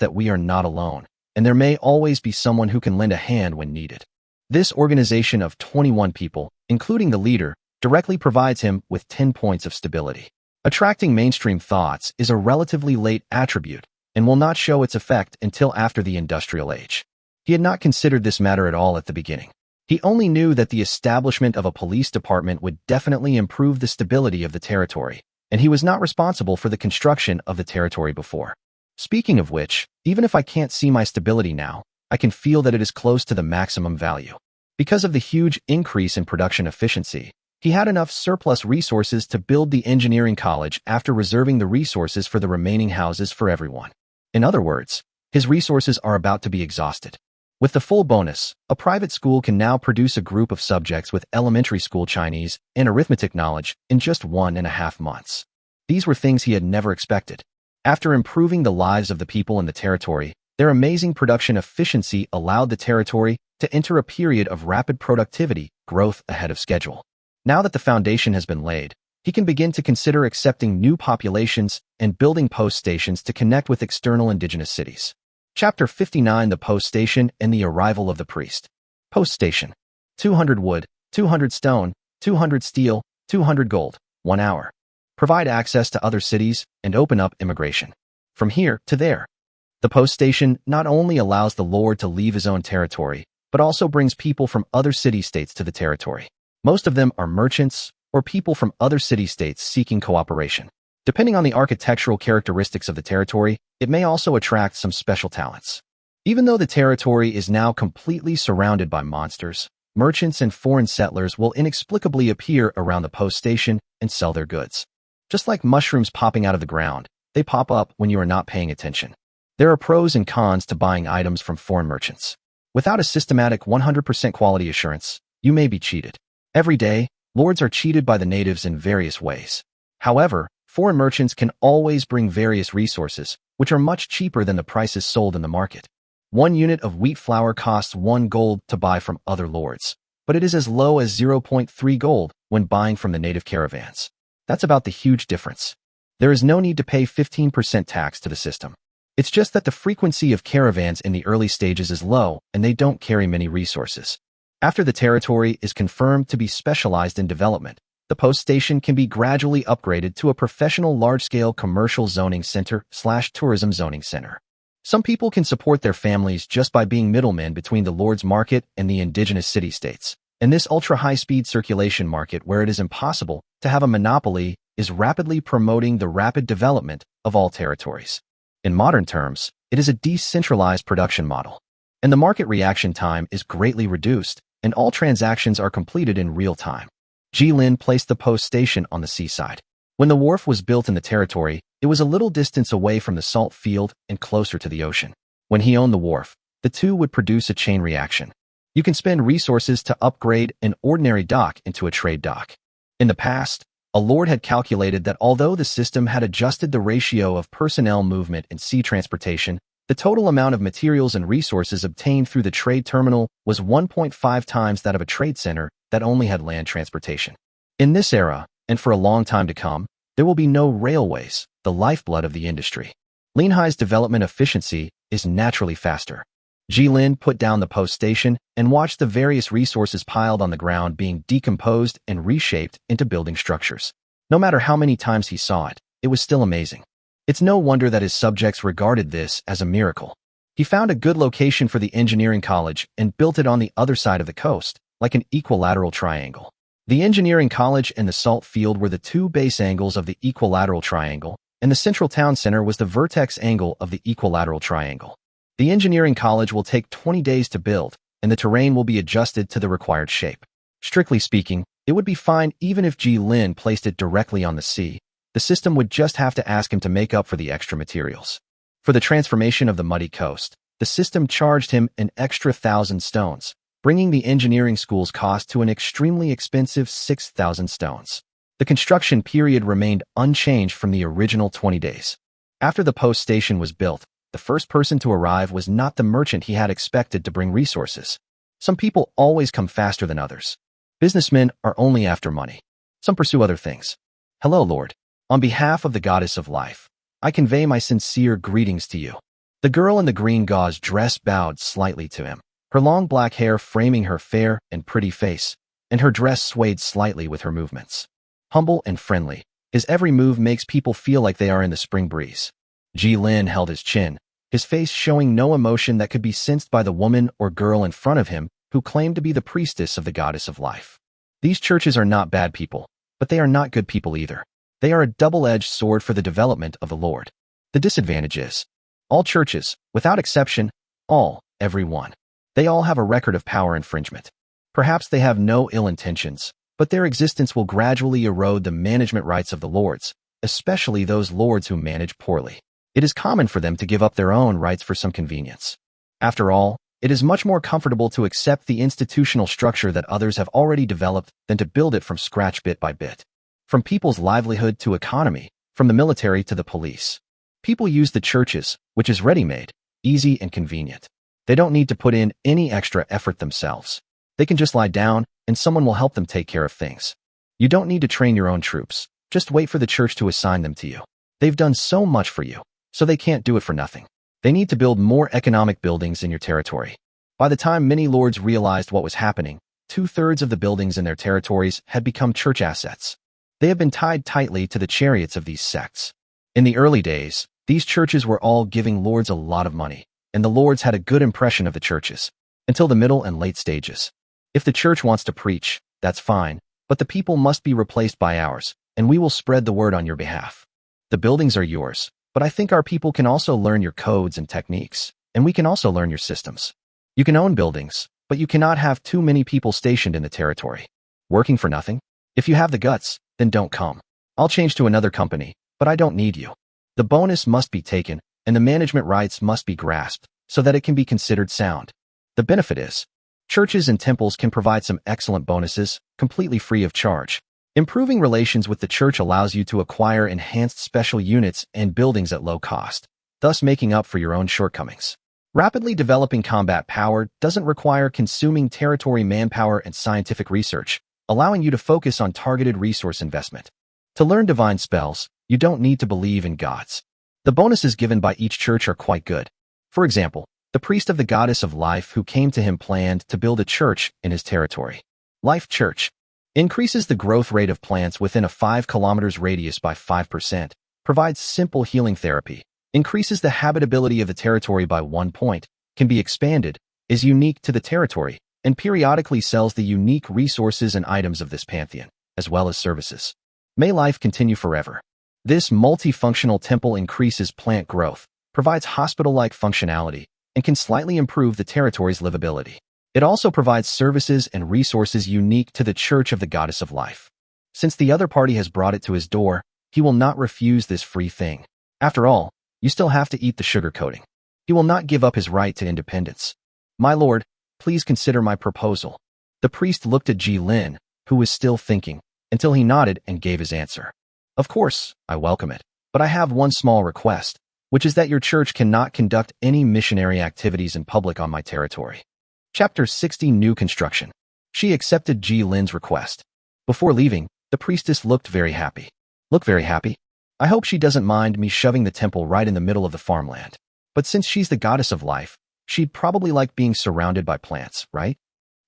that we are not alone, and there may always be someone who can lend a hand when needed. This organization of 21 people, including the leader, directly provides him with 10 points of stability. Attracting mainstream thoughts is a relatively late attribute and will not show its effect until after the industrial age. He had not considered this matter at all at the beginning. He only knew that the establishment of a police department would definitely improve the stability of the territory, and he was not responsible for the construction of the territory before. Speaking of which, even if I can't see my stability now, I can feel that it is close to the maximum value. Because of the huge increase in production efficiency, he had enough surplus resources to build the engineering college after reserving the resources for the remaining houses for everyone. In other words, his resources are about to be exhausted. With the full bonus, a private school can now produce a group of subjects with elementary school Chinese and arithmetic knowledge in just 1.5 months. These were things he had never expected. After improving the lives of the people in the territory, their amazing production efficiency allowed the territory to enter a period of rapid productivity growth ahead of schedule. Now that the foundation has been laid, he can begin to consider accepting new populations and building post stations to connect with external indigenous cities. Chapter 59 The Post Station and the Arrival of the Priest. Post Station. 200 wood, 200 stone, 200 steel, 200 gold, 1 hour. Provide access to other cities and open up immigration. From here to there. The post station not only allows the lord to leave his own territory, but also brings people from other city-states to the territory. Most of them are merchants or people from other city-states seeking cooperation. Depending on the architectural characteristics of the territory, it may also attract some special talents. Even though the territory is now completely surrounded by monsters, merchants and foreign settlers will inexplicably appear around the post station and sell their goods. Just like mushrooms popping out of the ground, they pop up when you are not paying attention. There are pros and cons to buying items from foreign merchants. Without a systematic 100% quality assurance, you may be cheated. Every day, lords are cheated by the natives in various ways. However, foreign merchants can always bring various resources, which are much cheaper than the prices sold in the market. 1 unit of wheat flour costs 1 gold to buy from other lords, but it is as low as 0.3 gold when buying from the native caravans. That's about the huge difference. There is no need to pay 15% tax to the system. It's just that the frequency of caravans in the early stages is low and they don't carry many resources. After the territory is confirmed to be specialized in development, the post station can be gradually upgraded to a professional large-scale commercial zoning center/tourism zoning center. Some people can support their families just by being middlemen between the Lord's market and the indigenous city-states. And this ultra-high-speed circulation market where it is impossible to have a monopoly is rapidly promoting the rapid development of all territories. In modern terms, it is a decentralized production model. And the market reaction time is greatly reduced, and all transactions are completed in real time. Jilin placed the post station on the seaside. When the wharf was built in the territory, it was a little distance away from the salt field and closer to the ocean. When he owned the wharf, the two would produce a chain reaction. You can spend resources to upgrade an ordinary dock into a trade dock. In the past, a lord had calculated that although the system had adjusted the ratio of personnel movement and sea transportation, the total amount of materials and resources obtained through the trade terminal was 1.5 times that of a trade center that only had land transportation. In this era, and for a long time to come, there will be no railways, the lifeblood of the industry. Linhai's development efficiency is naturally faster. Jilin put down the post station and watched the various resources piled on the ground being decomposed and reshaped into building structures. No matter how many times he saw it, it was still amazing. It's no wonder that his subjects regarded this as a miracle. He found a good location for the engineering college and built it on the other side of the coast, like an equilateral triangle. The engineering college and the salt field were the two base angles of the equilateral triangle, and the central town center was the vertex angle of the equilateral triangle. The engineering college will take 20 days to build, and the terrain will be adjusted to the required shape. Strictly speaking, it would be fine even if Jilin placed it directly on the sea. The system would just have to ask him to make up for the extra materials. For the transformation of the muddy coast, the system charged him an extra 1,000 stones, bringing the engineering school's cost to an extremely expensive 6,000 stones. The construction period remained unchanged from the original 20 days. After the post station was built, the first person to arrive was not the merchant he had expected to bring resources. Some people always come faster than others. Businessmen are only after money. Some pursue other things. Hello, Lord. On behalf of the goddess of life, I convey my sincere greetings to you. The girl in the green gauze dress bowed slightly to him, her long black hair framing her fair and pretty face, and her dress swayed slightly with her movements. Humble and friendly, his every move makes people feel like they are in the spring breeze. Jilin held his chin, his face showing no emotion that could be sensed by the woman or girl in front of him who claimed to be the priestess of the goddess of life. These churches are not bad people, but they are not good people either. They are a double-edged sword for the development of the Lord. The disadvantage is, all churches, without exception, every one, they all have a record of power infringement. Perhaps they have no ill intentions, but their existence will gradually erode the management rights of the lords, especially those lords who manage poorly. It is common for them to give up their own rights for some convenience. After all, it is much more comfortable to accept the institutional structure that others have already developed than to build it from scratch bit by bit. From people's livelihood to economy, from the military to the police. People use the churches, which is ready-made, easy and convenient. They don't need to put in any extra effort themselves. They can just lie down and someone will help them take care of things. You don't need to train your own troops. Just wait for the church to assign them to you. They've done so much for you, so they can't do it for nothing. They need to build more economic buildings in your territory. By the time many lords realized what was happening, 2/3 of the buildings in their territories had become church assets. They have been tied tightly to the chariots of these sects. In the early days, these churches were all giving lords a lot of money, and the lords had a good impression of the churches, until the middle and late stages. If the church wants to preach, that's fine, but the people must be replaced by ours, and we will spread the word on your behalf. The buildings are yours, but I think our people can also learn your codes and techniques, and we can also learn your systems. You can own buildings, but you cannot have too many people stationed in the territory. Working for nothing? If you have the guts, then don't come. I'll change to another company, but I don't need you. The bonus must be taken, and the management rights must be grasped, so that it can be considered sound. The benefit is, churches and temples can provide some excellent bonuses, completely free of charge. Improving relations with the church allows you to acquire enhanced special units and buildings at low cost, thus making up for your own shortcomings. Rapidly developing combat power doesn't require consuming territory manpower and scientific research. allowing you to focus on targeted resource investment. To learn divine spells, you don't need to believe in gods. The bonuses given by each church are quite good. For example, the priest of the goddess of life who came to him planned to build a church in his territory. Life Church increases the growth rate of plants within a 5 kilometers radius by 5%, provides simple healing therapy, increases the habitability of the territory by 1 point, can be expanded, is unique to the territory, and periodically sells the unique resources and items of this pantheon, as well as services. May life continue forever. This multifunctional temple increases plant growth, provides hospital-like functionality, and can slightly improve the territory's livability. It also provides services and resources unique to the Church of the Goddess of Life. Since the other party has brought it to his door, he will not refuse this free thing. After all, you still have to eat the sugar coating. He will not give up his right to independence. My lord, please consider my proposal. The priest looked at Ji Lin, who was still thinking, until he nodded and gave his answer. Of course, I welcome it, but I have one small request, which is that your church cannot conduct any missionary activities in public on my territory. Chapter 60 New Construction. She accepted Ji Lin's request. Before leaving, the priestess looked very happy. Look very happy? I hope she doesn't mind me shoving the temple right in the middle of the farmland. But since she's the goddess of life, she'd probably like being surrounded by plants, right?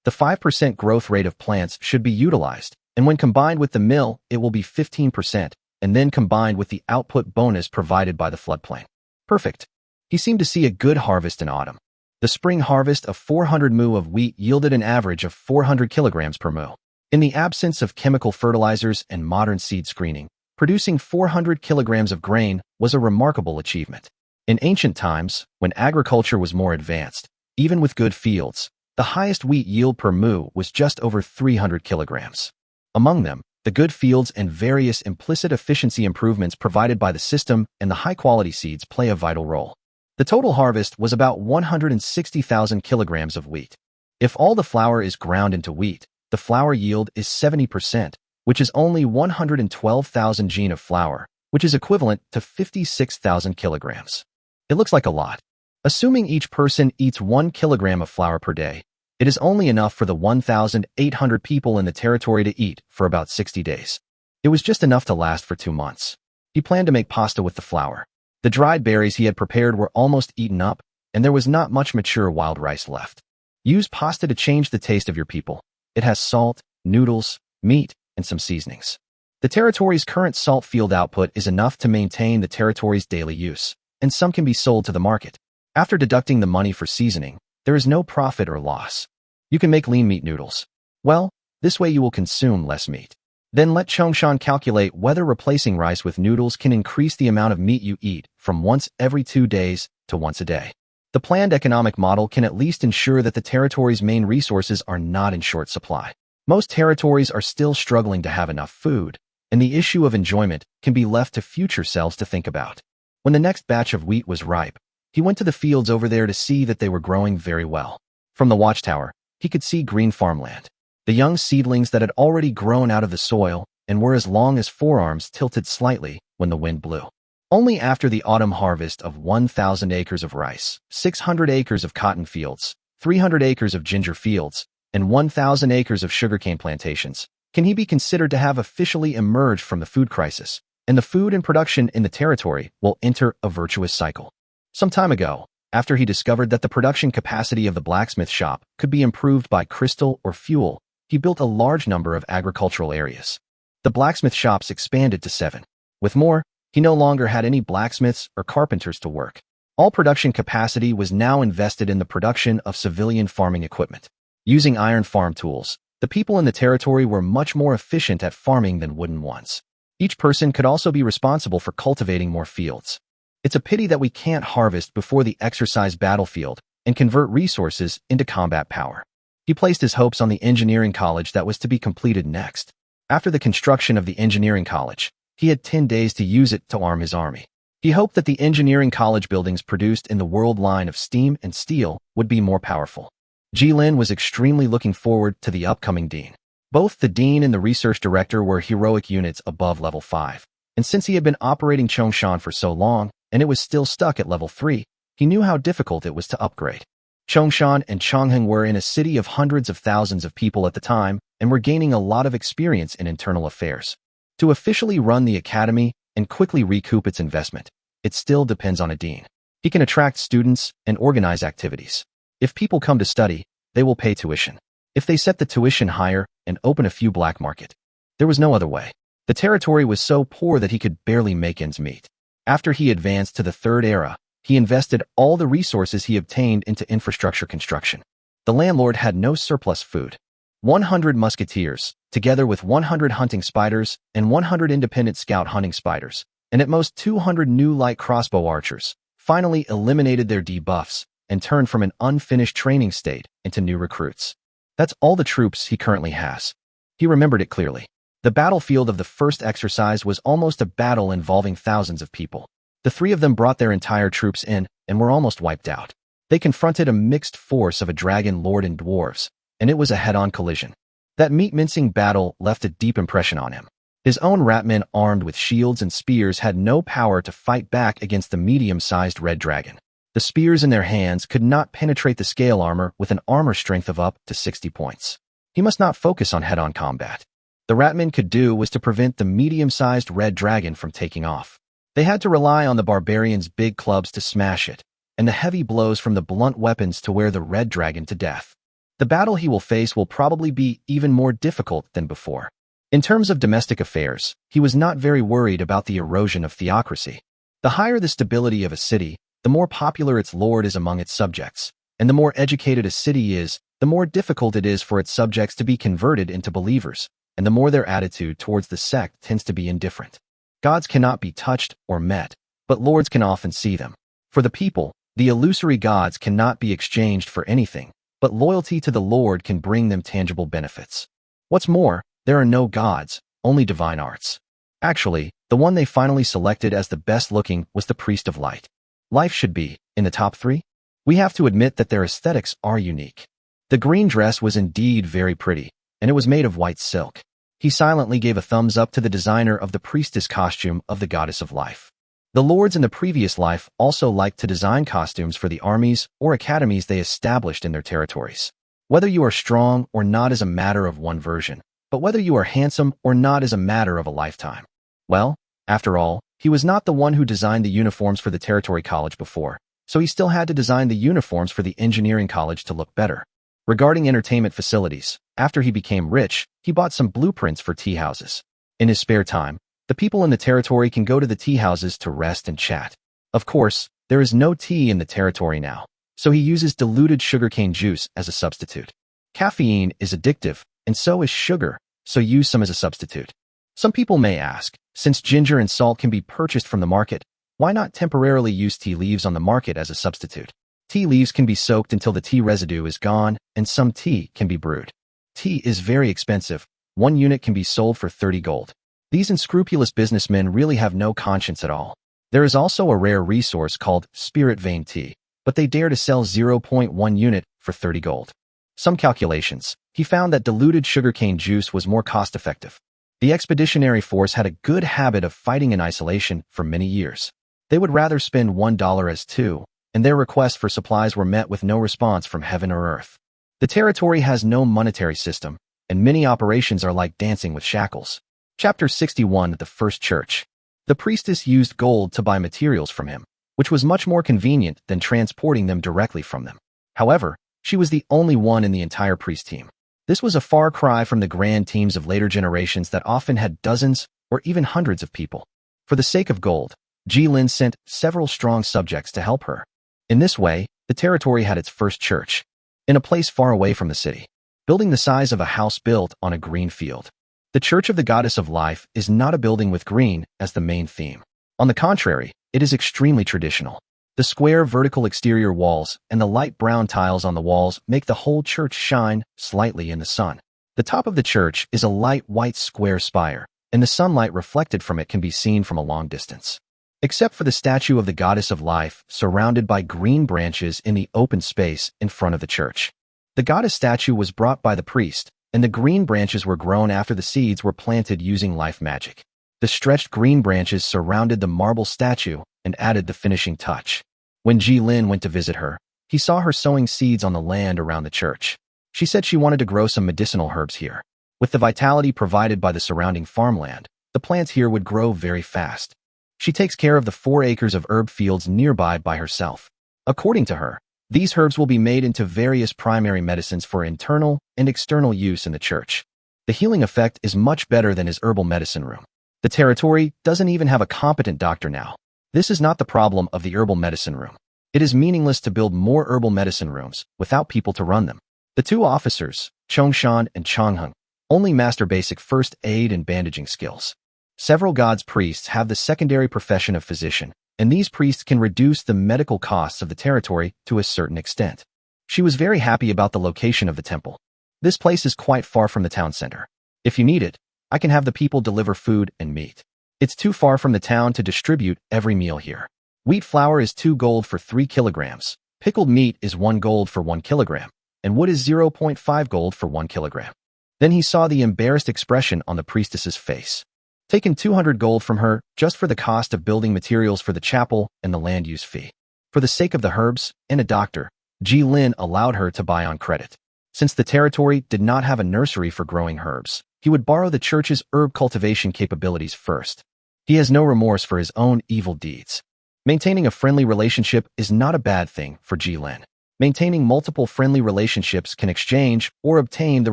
The 5% growth rate of plants should be utilized, and when combined with the mill, it will be 15%, and then combined with the output bonus provided by the floodplain. Perfect. He seemed to see a good harvest in autumn. The spring harvest of 400 mu of wheat yielded an average of 400 kilograms per mu. In the absence of chemical fertilizers and modern seed screening, producing 400 kilograms of grain was a remarkable achievement. In ancient times, when agriculture was more advanced, even with good fields, the highest wheat yield per mu was just over 300 kilograms. Among them, the good fields and various implicit efficiency improvements provided by the system and the high-quality seeds play a vital role. The total harvest was about 160,000 kilograms of wheat. If all the flour is ground into wheat, the flour yield is 70%, which is only 112,000 gen of flour, which is equivalent to 56,000 kilograms. It looks like a lot. Assuming each person eats 1 kilogram of flour per day, it is only enough for the 1,800 people in the territory to eat for about 60 days. It was just enough to last for 2 months. He planned to make pasta with the flour. The dried berries he had prepared were almost eaten up, and there was not much mature wild rice left. Use pasta to change the taste of your people. It has salt, noodles, meat, and some seasonings. The territory's current salt field output is enough to maintain the territory's daily use, and some can be sold to the market. After deducting the money for seasoning, there is no profit or loss. You can make lean meat noodles. Well, this way you will consume less meat. Then let Chongshan calculate whether replacing rice with noodles can increase the amount of meat you eat from once every 2 days to once a day. The planned economic model can at least ensure that the territory's main resources are not in short supply. Most territories are still struggling to have enough food, and the issue of enjoyment can be left to future selves to think about. When the next batch of wheat was ripe, he went to the fields over there to see that they were growing very well. From the watchtower, he could see green farmland. The young seedlings that had already grown out of the soil and were as long as forearms tilted slightly when the wind blew. Only after the autumn harvest of 1,000 acres of rice, 600 acres of cotton fields, 300 acres of ginger fields, and 1,000 acres of sugarcane plantations can he be considered to have officially emerged from the food crisis, and the food and production in the territory will enter a virtuous cycle. Some time ago, after he discovered that the production capacity of the blacksmith shop could be improved by crystal or fuel, he built a large number of agricultural areas. The blacksmith shops expanded to 7. With more, he no longer had any blacksmiths or carpenters to work. All production capacity was now invested in the production of civilian farming equipment. Using iron farm tools, the people in the territory were much more efficient at farming than wooden ones. Each person could also be responsible for cultivating more fields. It's a pity that we can't harvest before the exercise battlefield and convert resources into combat power. He placed his hopes on the engineering college that was to be completed next. After the construction of the engineering college, he had 10 days to use it to arm his army. He hoped that the engineering college buildings produced in the world line of steam and steel would be more powerful. Ji Lin was extremely looking forward to the upcoming dean. Both the dean and the research director were heroic units above level 5, and since he had been operating Chongshan for so long, and it was still stuck at level 3, he knew how difficult it was to upgrade. Chongshan and Chongheng were in a city of hundreds of thousands of people at the time and were gaining a lot of experience in internal affairs. To officially run the academy and quickly recoup its investment, it still depends on a dean. He can attract students and organize activities. If people come to study, they will pay tuition. If they set the tuition higher and open a few black market, there was no other way. The territory was so poor that he could barely make ends meet. After he advanced to the third era, he invested all the resources he obtained into infrastructure construction. The landlord had no surplus food. 100 musketeers, together with 100 hunting spiders and 100 independent scout hunting spiders, and at most 200 new light crossbow archers, finally eliminated their debuffs and turned from an unfinished training state into new recruits. That's all the troops he currently has. He remembered it clearly. The battlefield of the first exercise was almost a battle involving thousands of people. The three of them brought their entire troops in and were almost wiped out. They confronted a mixed force of a dragon lord and dwarves, and it was a head-on collision. That meat-mincing battle left a deep impression on him. His own ratmen armed with shields and spears had no power to fight back against the medium-sized red dragon. The spears in their hands could not penetrate the scale armor with an armor strength of up to 60 points. He must not focus on head-on combat. The ratmen could do was to prevent the medium-sized red dragon from taking off. They had to rely on the barbarians' big clubs to smash it, and the heavy blows from the blunt weapons to wear the red dragon to death. The battle he will face will probably be even more difficult than before. In terms of domestic affairs, he was not very worried about the erosion of theocracy. The higher the stability of a city, the more popular its lord is among its subjects, and the more educated a city is, the more difficult it is for its subjects to be converted into believers, and the more their attitude towards the sect tends to be indifferent. Gods cannot be touched or met, but lords can often see them. For the people, the illusory gods cannot be exchanged for anything, but loyalty to the Lord can bring them tangible benefits. What's more, there are no gods, only divine arts. Actually, the one they finally selected as the best-looking was the Priest of Light. Life should be in the top 3. We have to admit that their aesthetics are unique. The green dress was indeed very pretty, and it was made of white silk. He silently gave a thumbs up to the designer of the priestess costume of the Goddess of Life. The lords in the previous life also liked to design costumes for the armies or academies they established in their territories. Whether you are strong or not is a matter of one version, but whether you are handsome or not is a matter of a lifetime. Well, after all, he was not the one who designed the uniforms for the territory college before, so he still had to design the uniforms for the engineering college to look better. Regarding entertainment facilities, after he became rich, he bought some blueprints for tea houses. In his spare time, the people in the territory can go to the tea houses to rest and chat. Of course, there is no tea in the territory now, so he uses diluted sugarcane juice as a substitute. Caffeine is addictive, and so is sugar, so use some as a substitute. Some people may ask, since ginger and salt can be purchased from the market, why not temporarily use tea leaves on the market as a substitute? Tea leaves can be soaked until the tea residue is gone, and some tea can be brewed. Tea is very expensive. 1 unit can be sold for 30 gold. These unscrupulous businessmen really have no conscience at all. There is also a rare resource called spirit vein tea, but they dare to sell 0.1 unit for 30 gold. Some calculations. He found that diluted sugarcane juice was more cost-effective. The expeditionary force had a good habit of fighting in isolation for many years. They would rather spend $1 as 2, and their requests for supplies were met with no response from heaven or earth. The territory has no monetary system, and many operations are like dancing with shackles. Chapter 61 The First Church. The priestess used gold to buy materials from him, which was much more convenient than transporting them directly from them. However, she was the only one in the entire priest team. This was a far cry from the grand teams of later generations that often had dozens or even hundreds of people. For the sake of gold, Ji Lin sent several strong subjects to help her. In this way, the territory had its first church, in a place far away from the city, building the size of a house built on a green field. The Church of the Goddess of Life is not a building with green as the main theme. On the contrary, it is extremely traditional. The square vertical exterior walls and the light brown tiles on the walls make the whole church shine slightly in the sun. The top of the church is a light white square spire, and the sunlight reflected from it can be seen from a long distance. Except for the statue of the Goddess of Life surrounded by green branches in the open space in front of the church. The goddess statue was brought by the priest, and the green branches were grown after the seeds were planted using life magic. The stretched green branches surrounded the marble statue and added the finishing touch. When Ji Lin went to visit her, He saw her sowing seeds on the land around the church. She said she wanted to grow some medicinal herbs here. With the vitality provided by the surrounding farmland, the plants here would grow very fast. She takes care of the 4 acres of herb fields nearby by herself. According to her, these herbs will be made into various primary medicines for internal and external use in the church. The healing effect is much better than his herbal medicine room. The territory doesn't even have a competent doctor now. This is not the problem of the herbal medicine room. It is meaningless to build more herbal medicine rooms without people to run them. The 2 officers, Chongshan and Chongheng, only master basic first aid and bandaging skills. Several gods' priests have the secondary profession of physician, and these priests can reduce the medical costs of the territory to a certain extent. She was very happy about the location of the temple. This place is quite far from the town center. If you need it, I can have the people deliver food and meat. It's too far from the town to distribute every meal here. Wheat flour is 2 gold for 3 kilograms. Pickled meat is 1 gold for 1 kilogram, and wood is 0.5 gold for 1 kilogram. Then he saw the embarrassed expression on the priestess's face. Taken 200 gold from her just for the cost of building materials for the chapel and the land use fee. For the sake of the herbs and a doctor, Ji Lin allowed her to buy on credit. Since the territory did not have a nursery for growing herbs, he would borrow the church's herb cultivation capabilities first. He has no remorse for his own evil deeds. Maintaining a friendly relationship is not a bad thing for Ji Lin. Maintaining multiple friendly relationships can exchange or obtain the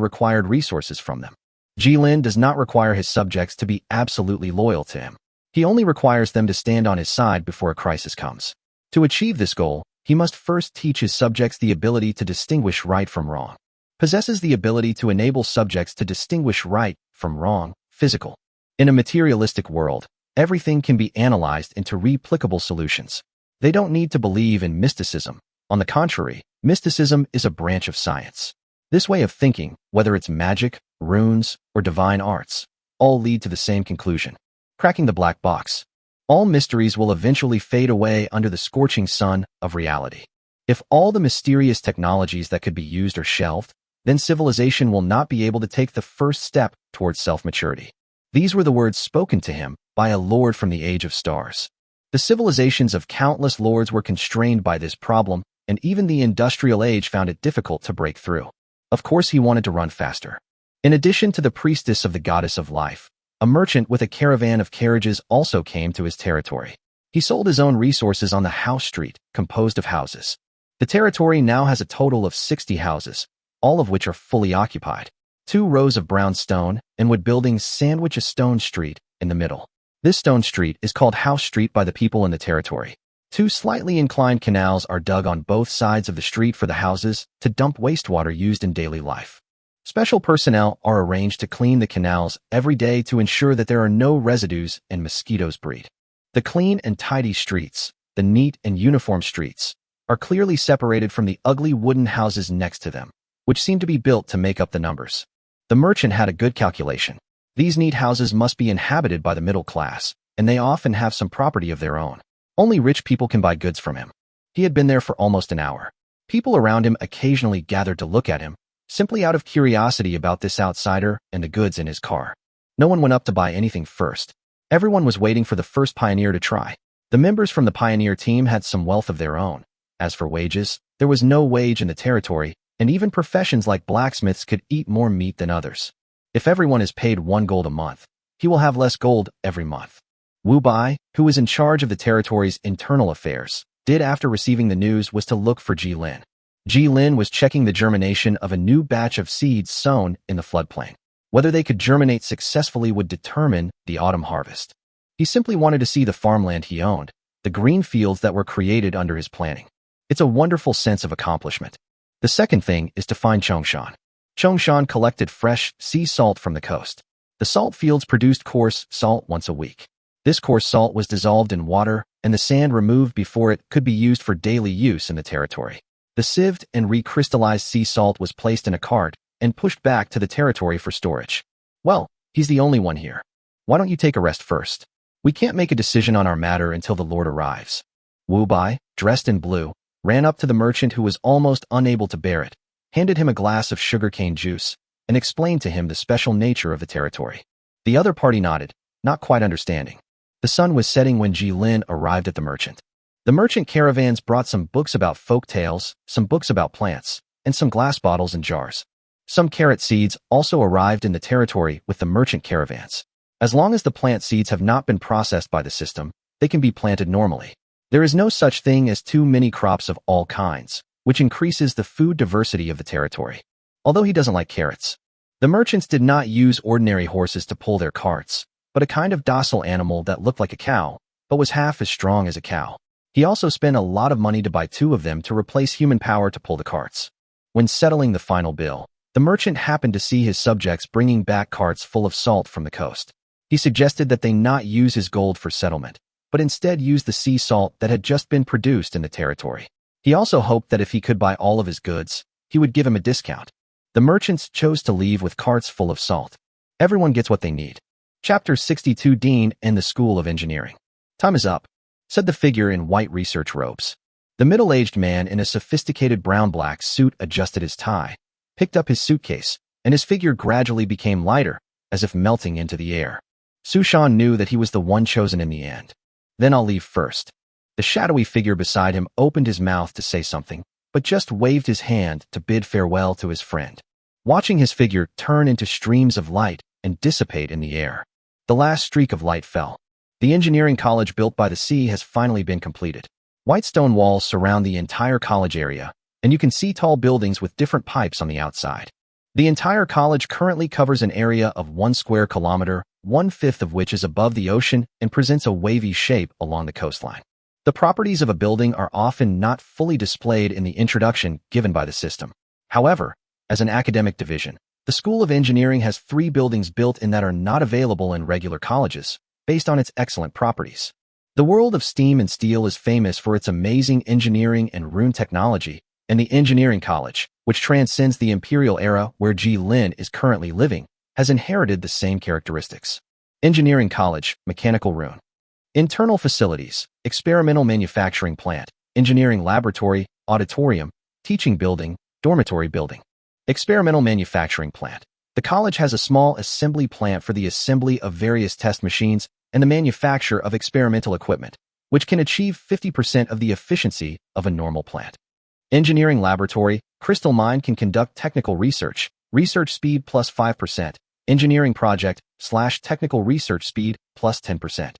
required resources from them. Ji Lin does not require his subjects to be absolutely loyal to him. He only requires them to stand on his side before a crisis comes. To achieve this goal, he must first teach his subjects the ability to distinguish right from wrong. Possesses the ability to enable subjects to distinguish right from wrong, physical. In a materialistic world, everything can be analyzed into replicable solutions. They don't need to believe in mysticism. On the contrary, mysticism is a branch of science. This way of thinking, whether it's magic, runes, or divine arts, all lead to the same conclusion. Cracking the black box. All mysteries will eventually fade away under the scorching sun of reality. If all the mysterious technologies that could be used are shelved, then civilization will not be able to take the first step towards self-maturity. These were the words spoken to him by a lord from the Age of Stars. The civilizations of countless lords were constrained by this problem, and even the industrial age found it difficult to break through. Of course, he wanted to run faster. In addition to the priestess of the goddess of life, a merchant with a caravan of carriages also came to his territory. He sold his own resources on the house street, composed of houses. The territory now has a total of 60 houses, all of which are fully occupied. 2 rows of brown stone and wood buildings sandwich a stone street in the middle. This stone street is called House Street by the people in the territory. 2 slightly inclined canals are dug on both sides of the street for the houses to dump wastewater used in daily life. Special personnel are arranged to clean the canals every day to ensure that there are no residues and mosquitoes breed. The clean and tidy streets, the neat and uniform streets, are clearly separated from the ugly wooden houses next to them, which seem to be built to make up the numbers. The merchant had a good calculation. These neat houses must be inhabited by the middle class, and they often have some property of their own. Only rich people can buy goods from him. He had been there for almost an hour. People around him occasionally gathered to look at him, simply out of curiosity about this outsider and the goods in his car. No one went up to buy anything first. Everyone was waiting for the first pioneer to try. The members from the pioneer team had some wealth of their own. As for wages, there was no wage in the territory, and even professions like blacksmiths could eat more meat than others. If everyone is paid 1 gold a month, he will have less gold every month. Wu Bai, who was in charge of the territory's internal affairs, did after receiving the news was to look for Ji Lin. Ji Lin was checking the germination of a new batch of seeds sown in the floodplain. Whether they could germinate successfully would determine the autumn harvest. He simply wanted to see the farmland he owned, the green fields that were created under his planning. It's a wonderful sense of accomplishment. The second thing is to find Chongshan. Chongshan collected fresh sea salt from the coast. The salt fields produced coarse salt once a week. This coarse salt was dissolved in water, and the sand removed before it could be used for daily use in the territory. The sieved and recrystallized sea salt was placed in a cart and pushed back to the territory for storage. Well, he's the only one here. Why don't you take a rest first? We can't make a decision on our matter until the Lord arrives. Wu Bai, dressed in blue, ran up to the merchant who was almost unable to bear it, handed him a glass of sugarcane juice, and explained to him the special nature of the territory. The other party nodded, not quite understanding. The sun was setting when Ji Lin arrived at the merchant. The merchant caravans brought some books about folk tales, some books about plants, and some glass bottles and jars. Some carrot seeds also arrived in the territory with the merchant caravans. As long as the plant seeds have not been processed by the system, they can be planted normally. There is no such thing as too many crops of all kinds, which increases the food diversity of the territory. Although he doesn't like carrots. The merchants did not use ordinary horses to pull their carts, but a kind of docile animal that looked like a cow, but was half as strong as a cow. He also spent a lot of money to buy 2 of them to replace human power to pull the carts. When settling the final bill, the merchant happened to see his subjects bringing back carts full of salt from the coast. He suggested that they not use his gold for settlement, but instead use the sea salt that had just been produced in the territory. He also hoped that if he could buy all of his goods, he would give him a discount. The merchants chose to leave with carts full of salt. Everyone gets what they need. Chapter 62 Dean and the School of Engineering. Time is up, said the figure in white research robes. The middle-aged man in a sophisticated brown-black suit adjusted his tie, picked up his suitcase, and his figure gradually became lighter, as if melting into the air. Sushan knew that he was the one chosen in the end. Then I'll leave first. The shadowy figure beside him opened his mouth to say something, but just waved his hand to bid farewell to his friend. Watching his figure turn into streams of light and dissipate in the air. The last streak of light fell. The engineering college built by the sea has finally been completed. White stone walls surround the entire college area, and you can see tall buildings with different pipes on the outside. The entire college currently covers an area of 1 square kilometer, 1/5 of which is above the ocean and presents a wavy shape along the coastline. The properties of a building are often not fully displayed in the introduction given by the system. However, as an academic division, the School of Engineering has 3 buildings built in that are not available in regular colleges, based on its excellent properties. The world of steam and steel is famous for its amazing engineering and rune technology, and the engineering college, which transcends the imperial era where Ji Lin is currently living, has inherited the same characteristics. Engineering college, mechanical rune. Internal facilities, experimental manufacturing plant, engineering laboratory, auditorium, teaching building, dormitory building. Experimental manufacturing plant. The college has a small assembly plant for the assembly of various test machines and the manufacture of experimental equipment, which can achieve 50% of the efficiency of a normal plant. Engineering laboratory, crystal mine can conduct technical research, research speed plus 5%, engineering project / technical research speed plus 10%.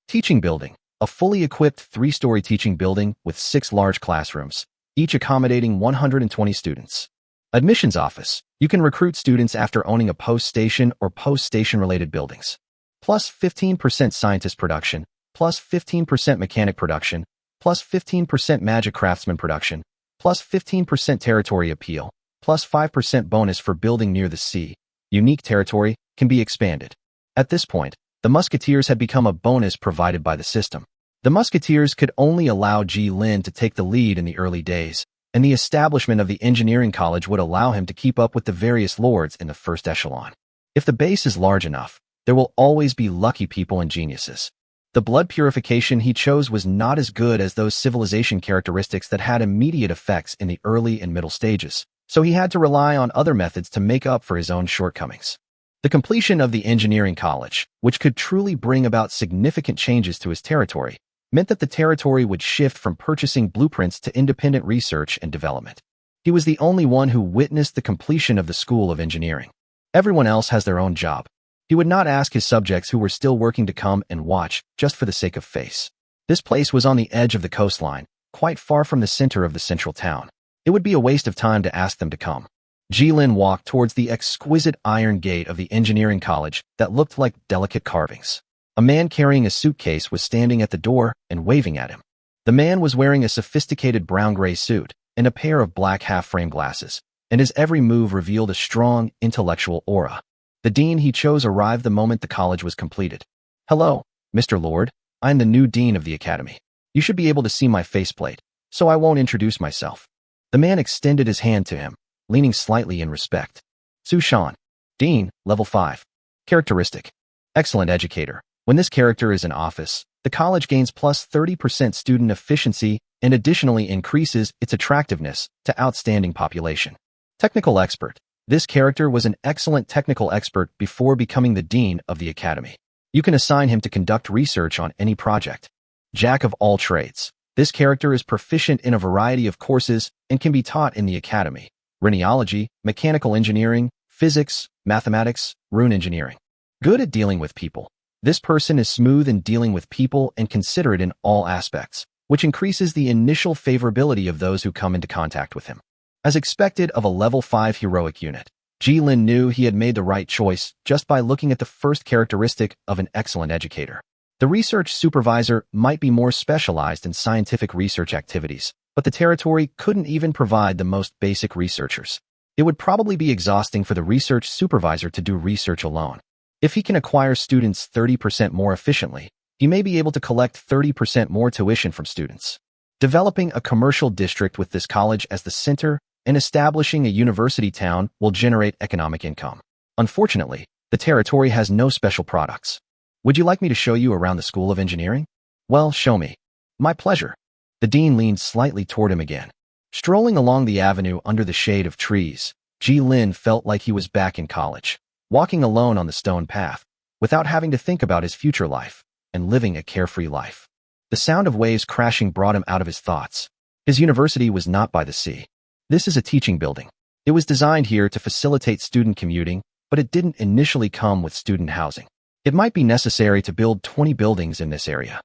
Teaching building, a fully equipped 3-story teaching building with 6 large classrooms, each accommodating 120 students. Admissions office, you can recruit students after owning a post station or post station related buildings. Plus 15% scientist production, plus 15% mechanic production, plus 15% magic craftsman production, plus 15% territory appeal, plus 5% bonus for building near the sea. Unique territory can be expanded. At this point, the Musketeers had become a bonus provided by the system. The Musketeers could only allow Ji Lin to take the lead in the early days, and the establishment of the engineering college would allow him to keep up with the various lords in the first echelon. If the base is large enough, there will always be lucky people and geniuses. The blood purification he chose was not as good as those civilization characteristics that had immediate effects in the early and middle stages, so he had to rely on other methods to make up for his own shortcomings. The completion of the engineering college, which could truly bring about significant changes to his territory, meant that the territory would shift from purchasing blueprints to independent research and development. He was the only one who witnessed the completion of the School of Engineering. Everyone else has their own job. He would not ask his subjects who were still working to come and watch, just for the sake of face. This place was on the edge of the coastline, quite far from the center of the central town. It would be a waste of time to ask them to come. Ji Lin walked towards the exquisite iron gate of the engineering college that looked like delicate carvings. A man carrying a suitcase was standing at the door and waving at him. The man was wearing a sophisticated brown-gray suit and a pair of black half-frame glasses, and his every move revealed a strong, intellectual aura. The dean he chose arrived the moment the college was completed. "Hello, Mr. Lord. I am the new dean of the academy. You should be able to see my faceplate, so I won't introduce myself." The man extended his hand to him, leaning slightly in respect. Sushan. Dean, level 5. Characteristic. Excellent educator. When this character is in office, the college gains plus 30% student efficiency and additionally increases its attractiveness to outstanding population. Technical expert. This character was an excellent technical expert before becoming the dean of the academy. You can assign him to conduct research on any project. Jack of all trades. This character is proficient in a variety of courses and can be taught in the academy: rhenology, mechanical engineering, physics, mathematics, rune engineering. Good at dealing with people. This person is smooth in dealing with people and considerate in all aspects, which increases the initial favorability of those who come into contact with him. As expected of a level 5 heroic unit, Ji-Lin knew he had made the right choice just by looking at the first characteristic of an excellent educator. The research supervisor might be more specialized in scientific research activities, but the territory couldn't even provide the most basic researchers. It would probably be exhausting for the research supervisor to do research alone. If he can acquire students 30% more efficiently, he may be able to collect 30% more tuition from students. Developing a commercial district with this college as the center and establishing a university town will generate economic income. Unfortunately, the territory has no special products. Would you like me to show you around the School of Engineering? Well, show me. My pleasure. The dean leaned slightly toward him again. Strolling along the avenue under the shade of trees, Ji-Lin felt like he was back in college, walking alone on the stone path, without having to think about his future life, and living a carefree life. The sound of waves crashing brought him out of his thoughts. His university was not by the sea. This is a teaching building. It was designed here to facilitate student commuting, but it didn't initially come with student housing. It might be necessary to build 20 buildings in this area.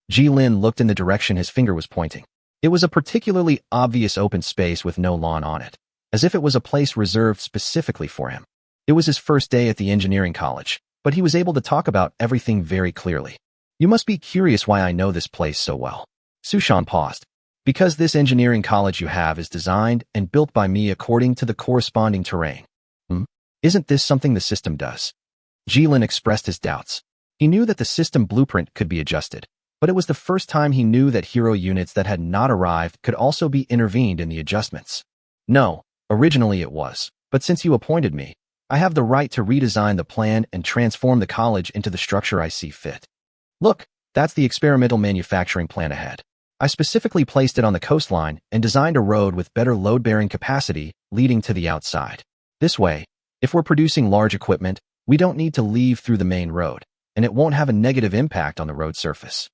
Ji-Lin looked in the direction his finger was pointing. It was a particularly obvious open space with no lawn on it, as if it was a place reserved specifically for him. It was his first day at the engineering college, but he was able to talk about everything very clearly. You must be curious why I know this place so well. Sushan paused. Because this engineering college you have is designed and built by me according to the corresponding terrain. Isn't this something the system does? Ji-Lin expressed his doubts. He knew that the system blueprint could be adjusted, but it was the first time he knew that hero units that had not arrived could also be intervened in the adjustments. No, originally it was, but since you appointed me, I have the right to redesign the plan and transform the college into the structure I see fit. Look, that's the experimental manufacturing plan ahead. I specifically placed it on the coastline and designed a road with better load-bearing capacity leading to the outside. This way, if we're producing large equipment, we don't need to leave through the main road, and it won't have a negative impact on the road surface.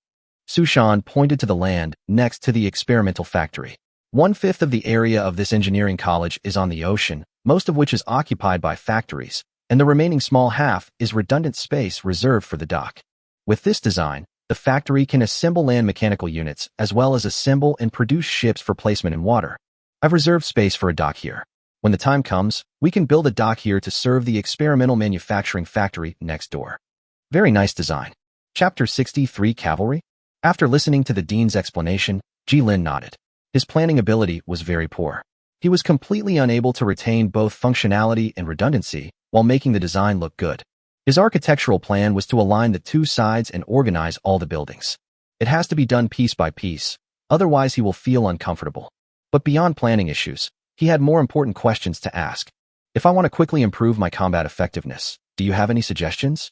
Sushan pointed to the land next to the experimental factory. 1/5 of the area of this engineering college is on the ocean, most of which is occupied by factories, and the remaining small half is redundant space reserved for the dock. With this design, the factory can assemble land mechanical units as well as assemble and produce ships for placement in water. I've reserved space for a dock here. When the time comes, we can build a dock here to serve the experimental manufacturing factory next door. Very nice design. Chapter 63 Cavalry? After listening to the dean's explanation, Ji-Lin nodded. His planning ability was very poor. He was completely unable to retain both functionality and redundancy while making the design look good. His architectural plan was to align the two sides and organize all the buildings. It has to be done piece by piece, otherwise he will feel uncomfortable. But beyond planning issues, he had more important questions to ask. If I want to quickly improve my combat effectiveness, do you have any suggestions?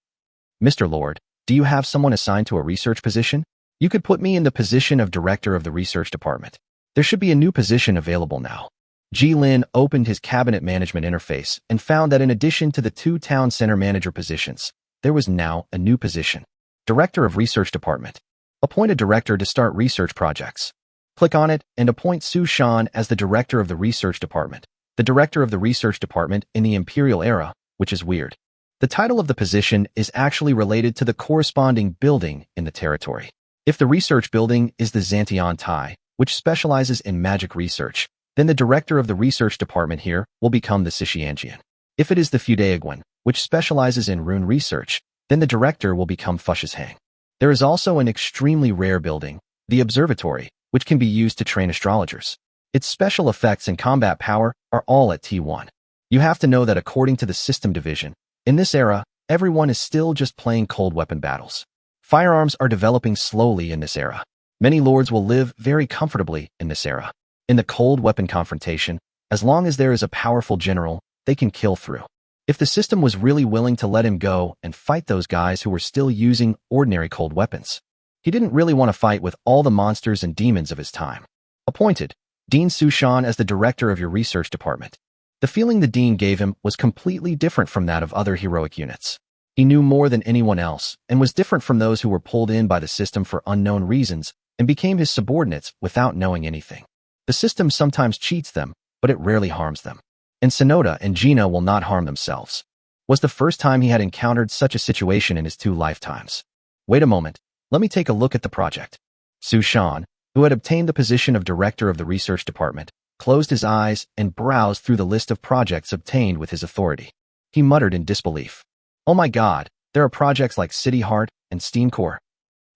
Mr. Lord, do you have someone assigned to a research position? You could put me in the position of director of the research department. There should be a new position available now. Ji-Lin opened his cabinet management interface and found that in addition to the 2 town center manager positions, there was now a new position. Director of Research Department. Appoint a director to start research projects. Click on it and appoint Sushan as the director of the research department. The director of the research department in the Imperial era, which is weird. The title of the position is actually related to the corresponding building in the territory. If the research building is the Xantian Tai, which specializes in magic research, then the director of the research department here will become the Sishianjian. If it is the Fudaiguan, which specializes in rune research, then the director will become Fushishang. There is also an extremely rare building, the observatory, which can be used to train astrologers. Its special effects and combat power are all at T1. You have to know that according to the system division, in this era, everyone is still just playing cold weapon battles. Firearms are developing slowly in this era. Many lords will live very comfortably in this era. In the cold weapon confrontation, as long as there is a powerful general, they can kill through. If the system was really willing to let him go and fight those guys who were still using ordinary cold weapons, he didn't really want to fight with all the monsters and demons of his time. Appointed, Dean Sushan as the director of your research department. The feeling the dean gave him was completely different from that of other heroic units. He knew more than anyone else and was different from those who were pulled in by the system for unknown reasons and became his subordinates without knowing anything. The system sometimes cheats them, but it rarely harms them. And Sonoda and Gina will not harm themselves. Was the first time he had encountered such a situation in his 2 lifetimes. Wait a moment, let me take a look at the project. Sushan, who had obtained the position of director of the research department, closed his eyes and browsed through the list of projects obtained with his authority. He muttered in disbelief. Oh my god, there are projects like City Heart and Steam Core.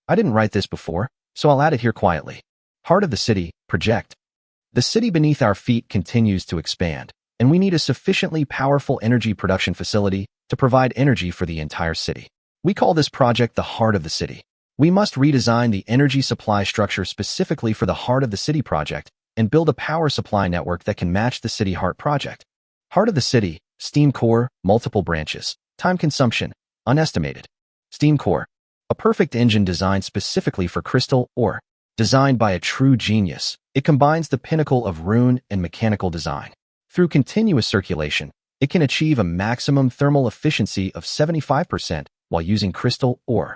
I didn't write this before, so I'll add it here quietly. Heart of the City, Project. The city beneath our feet continues to expand, and we need a sufficiently powerful energy production facility to provide energy for the entire city. We call this project the Heart of the City. We must redesign the energy supply structure specifically for the Heart of the City project and build a power supply network that can match the City Heart project. Heart of the City, Steam Core, multiple branches, time consumption, unestimated. Steam Core, a perfect engine designed specifically for crystal ore. Designed by a true genius, it combines the pinnacle of rune and mechanical design. Through continuous circulation, it can achieve a maximum thermal efficiency of 75% while using crystal ore.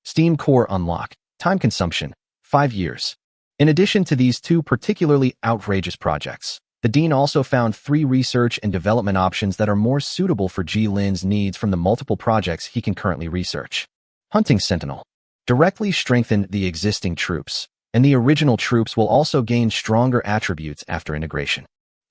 Steam Core Unlock, time consumption, 5 years. In addition to these 2 particularly outrageous projects, the Dean also found 3 research and development options that are more suitable for Ji-Lin's needs from the multiple projects he can currently research. Hunting Sentinel. Directly strengthen the existing troops, and the original troops will also gain stronger attributes after integration.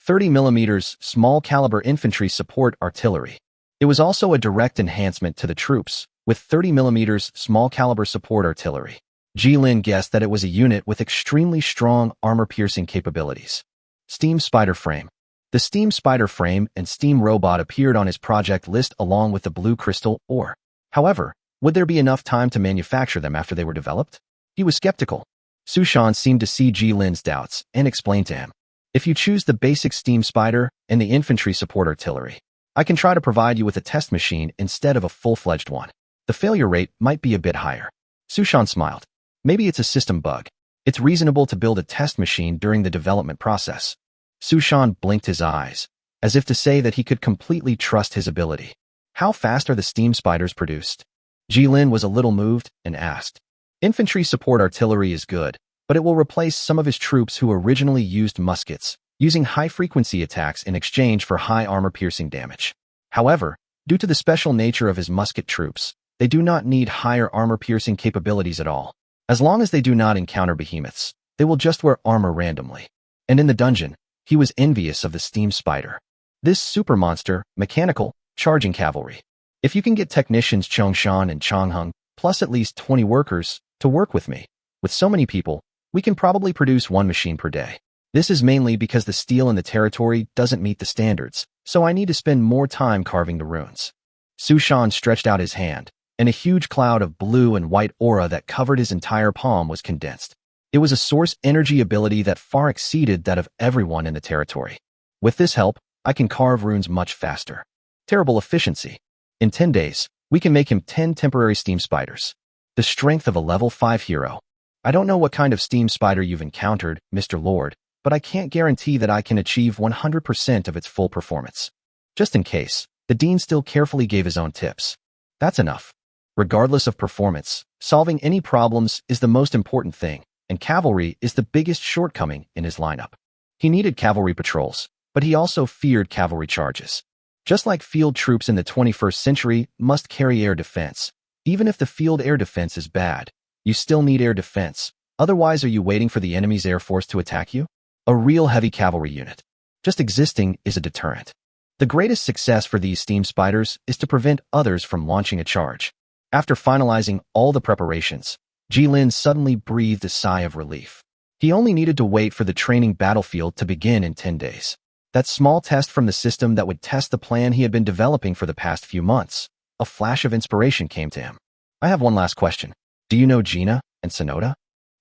30mm small caliber infantry support artillery. It was also a direct enhancement to the troops, with 30mm small caliber support artillery. Ji-Lin guessed that it was a unit with extremely strong armor-piercing capabilities. Steam Spider Frame. The Steam Spider Frame and Steam Robot appeared on his project list along with the blue crystal ore. However, would there be enough time to manufacture them after they were developed? He was skeptical. Sushan seemed to see Ji-Lin's doubts and explained to him. If you choose the basic Steam Spider and the infantry support artillery, I can try to provide you with a test machine instead of a full-fledged one. The failure rate might be a bit higher. Sushan smiled. Maybe it's a system bug. It's reasonable to build a test machine during the development process. Sushan blinked his eyes, as if to say that he could completely trust his ability. How fast are the Steam Spiders produced? Ji-Lin was a little moved and asked. Infantry support artillery is good, but it will replace some of his troops who originally used muskets, using high-frequency attacks in exchange for high armor-piercing damage. However, due to the special nature of his musket troops, they do not need higher armor-piercing capabilities at all. As long as they do not encounter behemoths, they will just wear armor randomly. And in the dungeon, he was envious of the Steam Spider. This super monster, mechanical, charging cavalry. If you can get technicians Chongshan and Chongheng, plus at least 20 workers, to work with me, with so many people, we can probably produce 1 machine per day. This is mainly because the steel in the territory doesn't meet the standards, so I need to spend more time carving the runes. Sushan stretched out his hand, and a huge cloud of blue and white aura that covered his entire palm was condensed. It was a source energy ability that far exceeded that of everyone in the territory. With this help, I can carve runes much faster. Terrible efficiency. In 10 days, we can make him 10 temporary Steam Spiders. The strength of a level 5 hero. I don't know what kind of Steam Spider you've encountered, Mr. Lord, but I can't guarantee that I can achieve 100% of its full performance. Just in case, the Dean still carefully gave his own tips. That's enough. Regardless of performance, solving any problems is the most important thing, and cavalry is the biggest shortcoming in his lineup. He needed cavalry patrols, but he also feared cavalry charges. Just like field troops in the 21st century must carry air defense, even if the field air defense is bad, you still need air defense. Otherwise, are you waiting for the enemy's air force to attack you? A real heavy cavalry unit. Just existing is a deterrent. The greatest success for these Steam Spiders is to prevent others from launching a charge. After finalizing all the preparations, Ji-Lin suddenly breathed a sigh of relief. He only needed to wait for the training battlefield to begin in 10 days. That small test from the system that would test the plan he had been developing for the past few months. A flash of inspiration came to him. I have one last question. Do you know Gina and Sonoda?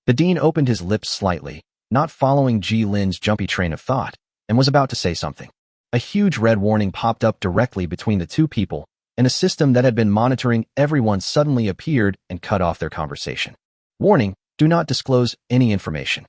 The Dean opened his lips slightly, not following Ji-Lin's jumpy train of thought, and was about to say something. A huge red warning popped up directly between the two people, and a system that had been monitoring everyone suddenly appeared and cut off their conversation. Warning, do not disclose any information.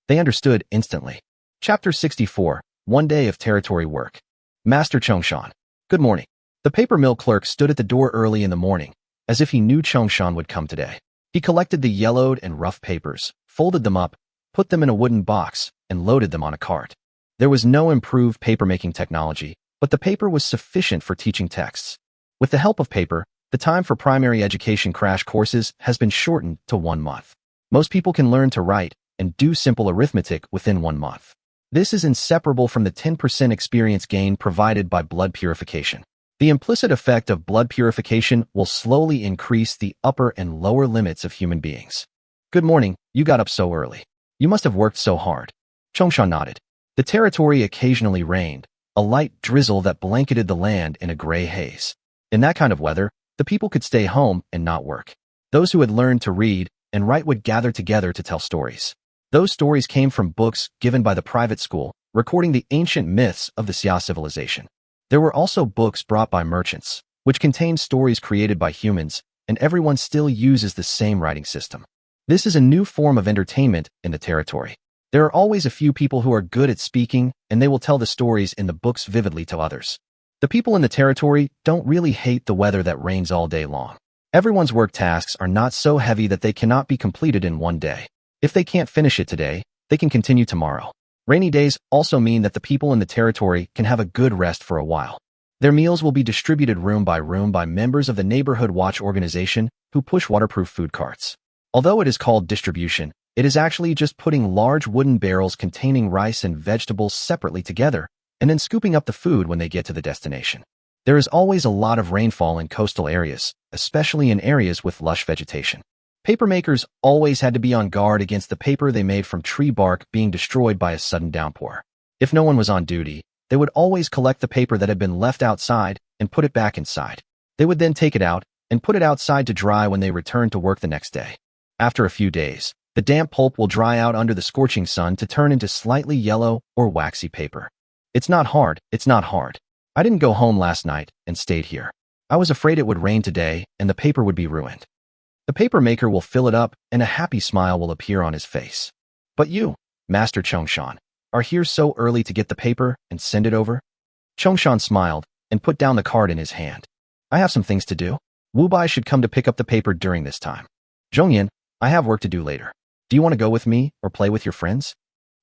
They understood instantly. Chapter 64, 1 Day of Territory Work. Master Chongshan. Good morning. The paper mill clerk stood at the door early in the morning, as if he knew Chongshan would come today. He collected the yellowed and rough papers, folded them up, put them in a wooden box, and loaded them on a cart. There was no improved paper-making technology, but the paper was sufficient for teaching texts. With the help of paper, the time for primary education crash courses has been shortened to 1 month. Most people can learn to write and do simple arithmetic within 1 month. This is inseparable from the 10% experience gain provided by blood purification. The implicit effect of blood purification will slowly increase the upper and lower limits of human beings. Good morning, you got up so early. You must have worked so hard. Chongshan nodded. The territory occasionally rained, a light drizzle that blanketed the land in a gray haze. In that kind of weather, the people could stay home and not work. Those who had learned to read and write would gather together to tell stories. Those stories came from books given by the private school, recording the ancient myths of the Xia civilization. There were also books brought by merchants, which contained stories created by humans, and everyone still uses the same writing system. This is a new form of entertainment in the territory. There are always a few people who are good at speaking, and they will tell the stories in the books vividly to others. The people in the territory don't really hate the weather that rains all day long. Everyone's work tasks are not so heavy that they cannot be completed in one day. If they can't finish it today, they can continue tomorrow. Rainy days also mean that the people in the territory can have a good rest for a while. Their meals will be distributed room by members of the Neighborhood Watch organization who push waterproof food carts. Although it is called distribution, it is actually just putting large wooden barrels containing rice and vegetables separately together and then scooping up the food when they get to the destination. There is always a lot of rainfall in coastal areas, especially in areas with lush vegetation. Papermakers always had to be on guard against the paper they made from tree bark being destroyed by a sudden downpour. If no one was on duty, they would always collect the paper that had been left outside and put it back inside. They would then take it out and put it outside to dry when they returned to work the next day. After a few days, the damp pulp will dry out under the scorching sun to turn into slightly yellow or waxy paper. It's not hard. I didn't go home last night and stayed here. I was afraid it would rain today and the paper would be ruined. The paper maker will fill it up and a happy smile will appear on his face. But you, Master Chongshan, are here so early to get the paper and send it over? Chongshan smiled and put down the card in his hand. I have some things to do. Wu Bai should come to pick up the paper during this time. Zhongyan, I have work to do later. Do you want to go with me or play with your friends?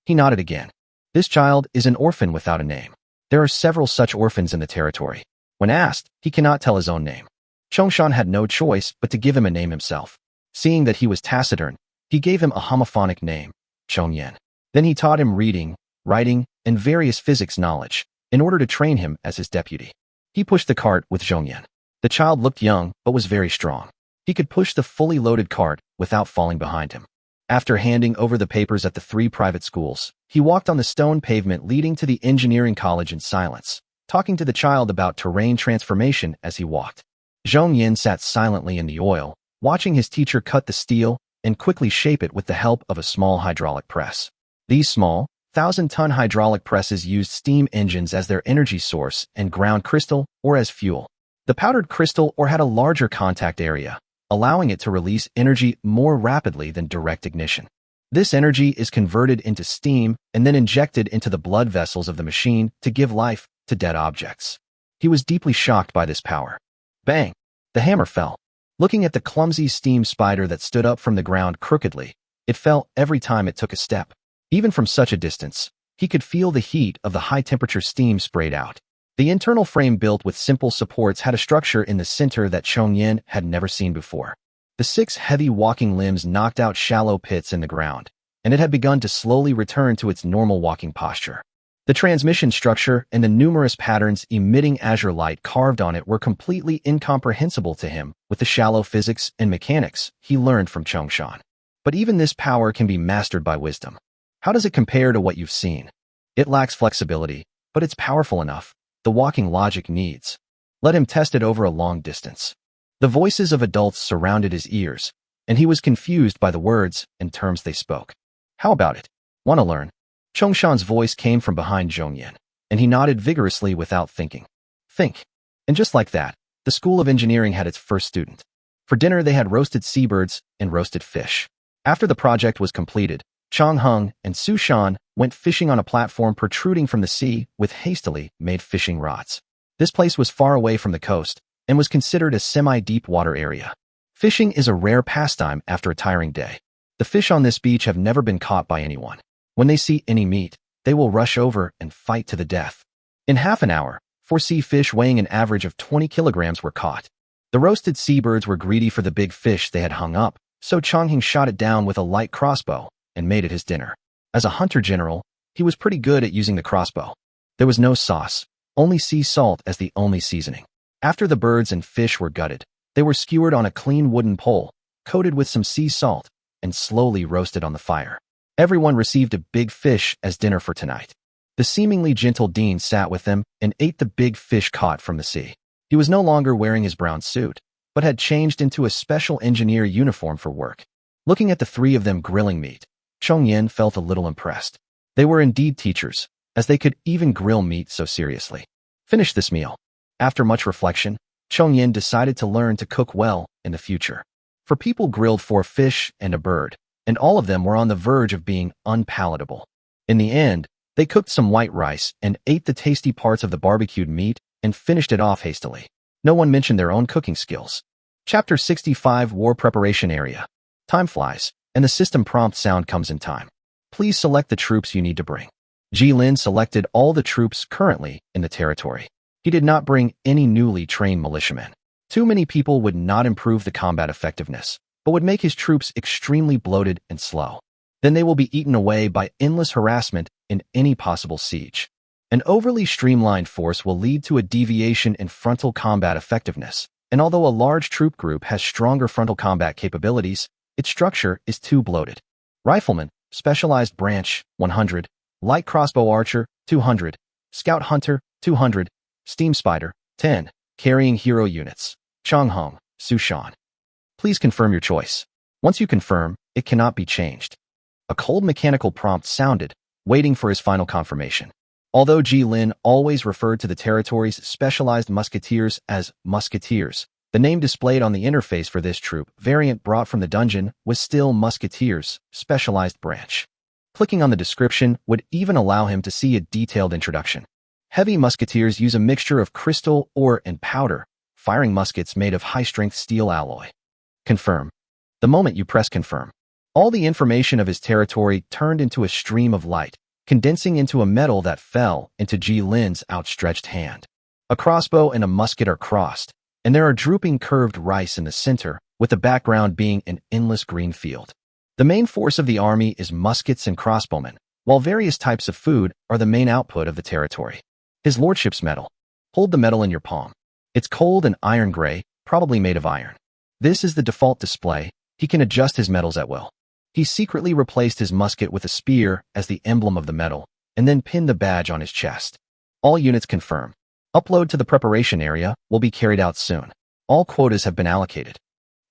He nodded again. This child is an orphan without a name. There are several such orphans in the territory. When asked, he cannot tell his own name. Chongshan had no choice but to give him a name himself. Seeing that he was taciturn, he gave him a homophonic name, Chongyan. Then he taught him reading, writing, and various physics knowledge, in order to train him as his deputy. He pushed the cart with Zhongyan. The child looked young, but was very strong. He could push the fully loaded cart without falling behind him. After handing over the papers at the 3 private schools, he walked on the stone pavement leading to the engineering college in silence, talking to the child about terrain transformation as he walked. Zhong Yin sat silently in the oil, watching his teacher cut the steel and quickly shape it with the help of a small hydraulic press. These small, 1,000-ton hydraulic presses used steam engines as their energy source and ground crystal ore as fuel. The powdered crystal ore had a larger contact area, allowing it to release energy more rapidly than direct ignition. This energy is converted into steam and then injected into the blood vessels of the machine to give life to dead objects. He was deeply shocked by this power. Bang! The hammer fell. Looking at the clumsy steam spider that stood up from the ground crookedly, it fell every time it took a step. Even from such a distance, he could feel the heat of the high-temperature steam sprayed out. The internal frame built with simple supports had a structure in the center that Chong Yin had never seen before. The 6 heavy walking limbs knocked out shallow pits in the ground, and it had begun to slowly return to its normal walking posture. The transmission structure and the numerous patterns emitting azure light carved on it were completely incomprehensible to him with the shallow physics and mechanics he learned from Chongshan. But even this power can be mastered by wisdom. How does it compare to what you've seen? It lacks flexibility, but it's powerful enough. The walking logic needs. Let him test it over a long distance. The voices of adults surrounded his ears, and he was confused by the words and terms they spoke. How about it? Want to learn? Chongshan's voice came from behind Zhongyan, and he nodded vigorously without thinking. Think. And just like that, the School of Engineering had its first student. For dinner, they had roasted seabirds and roasted fish. After the project was completed, Chong Hung and Su Shan went fishing on a platform protruding from the sea with hastily made fishing rods. This place was far away from the coast and was considered a semi-deep water area. Fishing is a rare pastime after a tiring day. The fish on this beach have never been caught by anyone. When they see any meat, they will rush over and fight to the death. In half an hour, 4 sea fish weighing an average of 20 kilograms were caught. The roasted seabirds were greedy for the big fish they had hung up, so Chonghing shot it down with a light crossbow and made it his dinner. As a hunter general, he was pretty good at using the crossbow. There was no sauce, only sea salt as the only seasoning. After the birds and fish were gutted, they were skewered on a clean wooden pole, coated with some sea salt, and slowly roasted on the fire. Everyone received a big fish as dinner for tonight. The seemingly gentle Dean sat with them and ate the big fish caught from the sea. He was no longer wearing his brown suit, but had changed into a special engineer uniform for work. Looking at the 3 of them grilling meat, Chong Yen felt a little impressed. They were indeed teachers, as they could even grill meat so seriously. Finish this meal. After much reflection, Chong Yen decided to learn to cook well in the future. For people grilled 4 fish and a bird, and all of them were on the verge of being unpalatable. In the end, they cooked some white rice and ate the tasty parts of the barbecued meat and finished it off hastily. No one mentioned their own cooking skills. Chapter 65 War Preparation Area. Time flies, and the system prompt sound comes in time. Please select the troops you need to bring. Ji Lin selected all the troops currently in the territory. He did not bring any newly trained militiamen. Too many people would not improve the combat effectiveness, but would make his troops extremely bloated and slow. Then they will be eaten away by endless harassment in any possible siege. An overly streamlined force will lead to a deviation in frontal combat effectiveness, and although a large troop group has stronger frontal combat capabilities, its structure is too bloated. Rifleman, Specialized Branch, 100, Light Crossbow Archer, 200, Scout Hunter, 200, Steam Spider, 10, Carrying Hero Units, Changhong, Sushan. Please confirm your choice. Once you confirm, it cannot be changed. A cold mechanical prompt sounded, waiting for his final confirmation. Although Ji Lin always referred to the territory's specialized musketeers as musketeers, the name displayed on the interface for this troop variant brought from the dungeon was still Musketeers, Specialized Branch. Clicking on the description would even allow him to see a detailed introduction. Heavy musketeers use a mixture of crystal, ore, and powder, firing muskets made of high-strength steel alloy. Confirm. The moment you press confirm, all the information of his territory turned into a stream of light, condensing into a medal that fell into Ji Lin's outstretched hand. A crossbow and a musket are crossed, and there are drooping curved rice in the center, with the background being an endless green field. The main force of the army is muskets and crossbowmen, while various types of food are the main output of the territory. His lordship's medal. Hold the medal in your palm. It's cold and iron gray, probably made of iron. This is the default display. He can adjust his medals at will. He secretly replaced his musket with a spear as the emblem of the medal, and then pinned the badge on his chest. All units confirm. Upload to the preparation area will be carried out soon. All quotas have been allocated.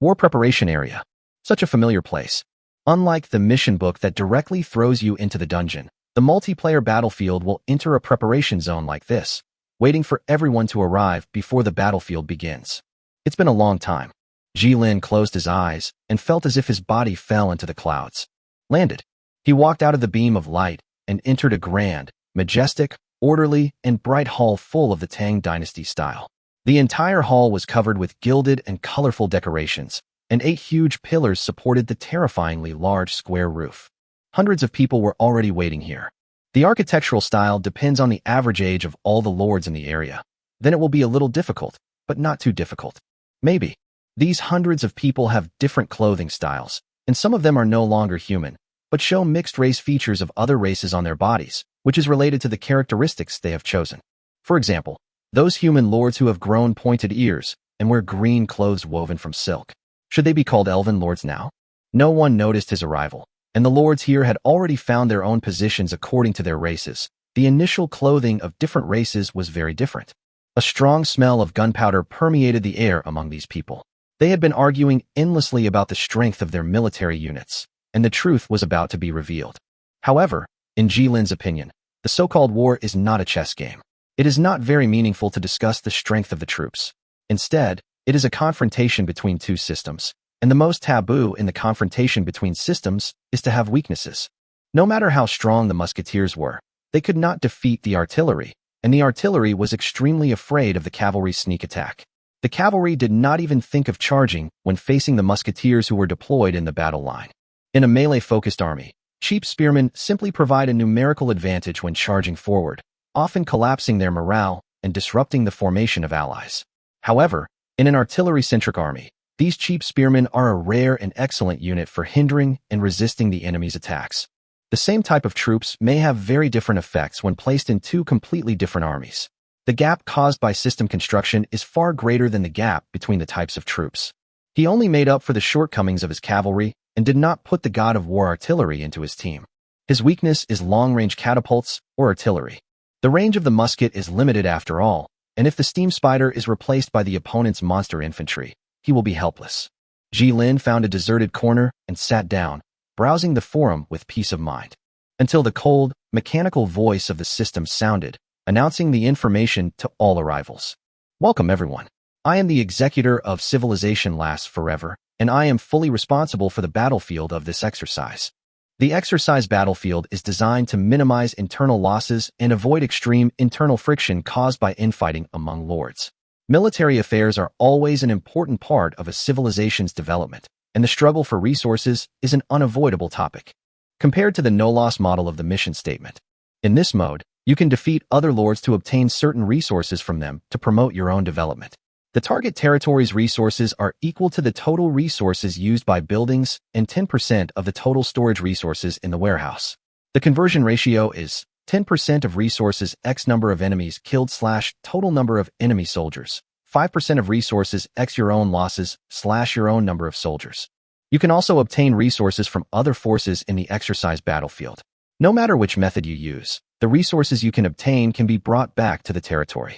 War Preparation Area. Such a familiar place. Unlike the mission book that directly throws you into the dungeon, the multiplayer battlefield will enter a preparation zone like this, waiting for everyone to arrive before the battlefield begins. It's been a long time. Ji Lin closed his eyes and felt as if his body fell into the clouds. Landed. He walked out of the beam of light and entered a grand, majestic, orderly, and bright hall full of the Tang Dynasty style. The entire hall was covered with gilded and colorful decorations, and 8 huge pillars supported the terrifyingly large square roof. Hundreds of people were already waiting here. The architectural style depends on the average age of all the lords in the area. Then it will be a little difficult, but not too difficult. Maybe. These hundreds of people have different clothing styles, and some of them are no longer human, but show mixed race features of other races on their bodies, which is related to the characteristics they have chosen. For example, those human lords who have grown pointed ears and wear green clothes woven from silk. Should they be called elven lords now? No one noticed his arrival, and the lords here had already found their own positions according to their races. The initial clothing of different races was very different. A strong smell of gunpowder permeated the air among these people. They had been arguing endlessly about the strength of their military units, and the truth was about to be revealed. However, in Ji Lin's opinion, the so-called war is not a chess game. It is not very meaningful to discuss the strength of the troops. Instead, it is a confrontation between 2 systems, and the most taboo in the confrontation between systems is to have weaknesses. No matter how strong the musketeers were, they could not defeat the artillery, and the artillery was extremely afraid of the cavalry's sneak attack. The cavalry did not even think of charging when facing the musketeers who were deployed in the battle line. In a melee-focused army, cheap spearmen simply provide a numerical advantage when charging forward, often collapsing their morale and disrupting the formation of allies. However, in an artillery-centric army, these cheap spearmen are a rare and excellent unit for hindering and resisting the enemy's attacks. The same type of troops may have very different effects when placed in two completely different armies. The gap caused by system construction is far greater than the gap between the types of troops. He only made up for the shortcomings of his cavalry and did not put the god of war artillery into his team. His weakness is long-range catapults or artillery. The range of the musket is limited after all, and if the steam spider is replaced by the opponent's monster infantry, he will be helpless. Ji Lin found a deserted corner and sat down, browsing the forum with peace of mind. Until the cold, mechanical voice of the system sounded, announcing the information to all arrivals. Welcome everyone. I am the executor of Civilization Lasts Forever, and I am fully responsible for the battlefield of this exercise. The exercise battlefield is designed to minimize internal losses and avoid extreme internal friction caused by infighting among lords. Military affairs are always an important part of a civilization's development, and the struggle for resources is an unavoidable topic. Compared to the no-loss model of the mission statement, in this mode, you can defeat other lords to obtain certain resources from them to promote your own development. The target territory's resources are equal to the total resources used by buildings and 10% of the total storage resources in the warehouse. The conversion ratio is 10% of resources x number of enemies killed / total number of enemy soldiers, 5% of resources x your own losses / your own number of soldiers. You can also obtain resources from other forces in the exercise battlefield. No matter which method you use, the resources you can obtain can be brought back to the territory.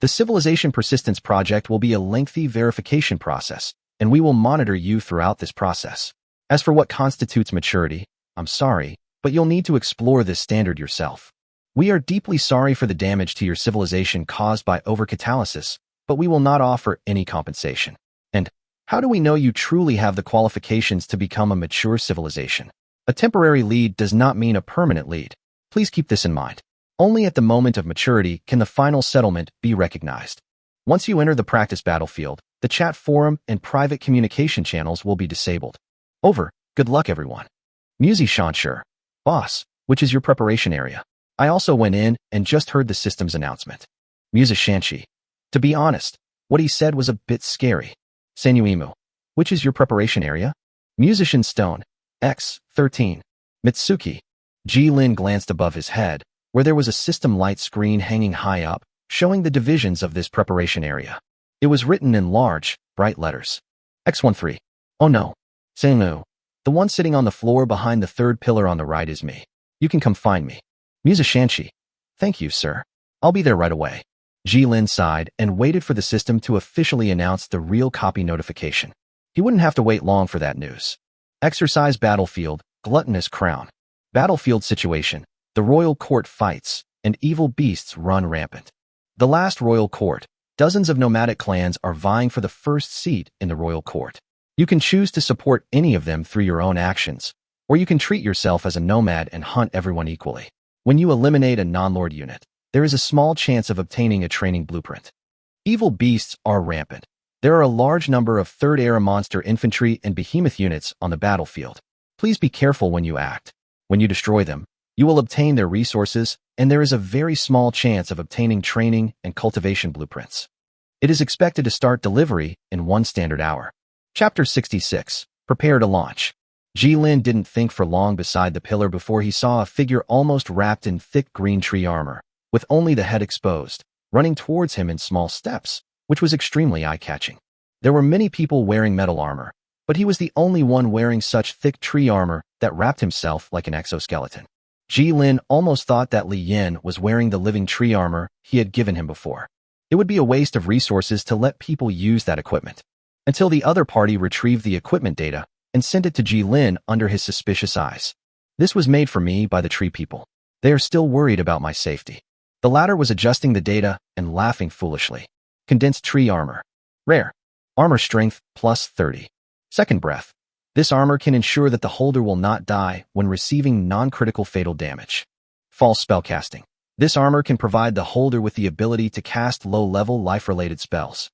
The Civilization Persistence Project will be a lengthy verification process, and we will monitor you throughout this process. As for what constitutes maturity, I'm sorry, but you'll need to explore this standard yourself. We are deeply sorry for the damage to your civilization caused by overcatalysis, but we will not offer any compensation. And how do we know you truly have the qualifications to become a mature civilization? A temporary lead does not mean a permanent lead. Please keep this in mind. Only at the moment of maturity can the final settlement be recognized. Once you enter the practice battlefield, the chat forum and private communication channels will be disabled. Over. Good luck, everyone. Musi Shanshur. Boss, which is your preparation area? I also went in and just heard the system's announcement. Musi Shanshi. To be honest, what he said was a bit scary. Senuimu. Which is your preparation area? Musician Stone. X. 13. Mitsuki. Ji Lin glanced above his head, where there was a system light screen hanging high up, showing the divisions of this preparation area. It was written in large, bright letters. X13. Oh no. Senu. The one sitting on the floor behind the third pillar on the right is me. You can come find me. Musashanshi. Thank you, sir. I'll be there right away. Ji Lin sighed and waited for the system to officially announce the real copy notification. He wouldn't have to wait long for that news. Exercise battlefield, gluttonous crown. Battlefield situation. The royal court fights, and evil beasts run rampant. The last royal court. Dozens of nomadic clans are vying for the first seat in the royal court. You can choose to support any of them through your own actions, or you can treat yourself as a nomad and hunt everyone equally. When you eliminate a non-lord unit, there is a small chance of obtaining a training blueprint. Evil beasts are rampant. There are a large number of third-era monster infantry and behemoth units on the battlefield. Please be careful when you act. When you destroy them, you will obtain their resources, and there is a very small chance of obtaining training and cultivation blueprints. It is expected to start delivery in 1 standard hour. Chapter 66. Prepare to launch. Ji Lin didn't think for long beside the pillar before he saw a figure almost wrapped in thick green tree armor, with only the head exposed, running towards him in small steps, which was extremely eye-catching. There were many people wearing metal armor, but he was the only one wearing such thick tree armor that wrapped himself like an exoskeleton. Ji Lin almost thought that Li Yin was wearing the living tree armor he had given him before. It would be a waste of resources to let people use that equipment, until the other party retrieved the equipment data and sent it to Ji Lin under his suspicious eyes. This was made for me by the tree people. They are still worried about my safety. The latter was adjusting the data and laughing foolishly. Condensed tree armor. Rare. Armor strength plus 30. Second breath. This armor can ensure that the holder will not die when receiving non-critical fatal damage. False spellcasting. This armor can provide the holder with the ability to cast low-level life-related spells.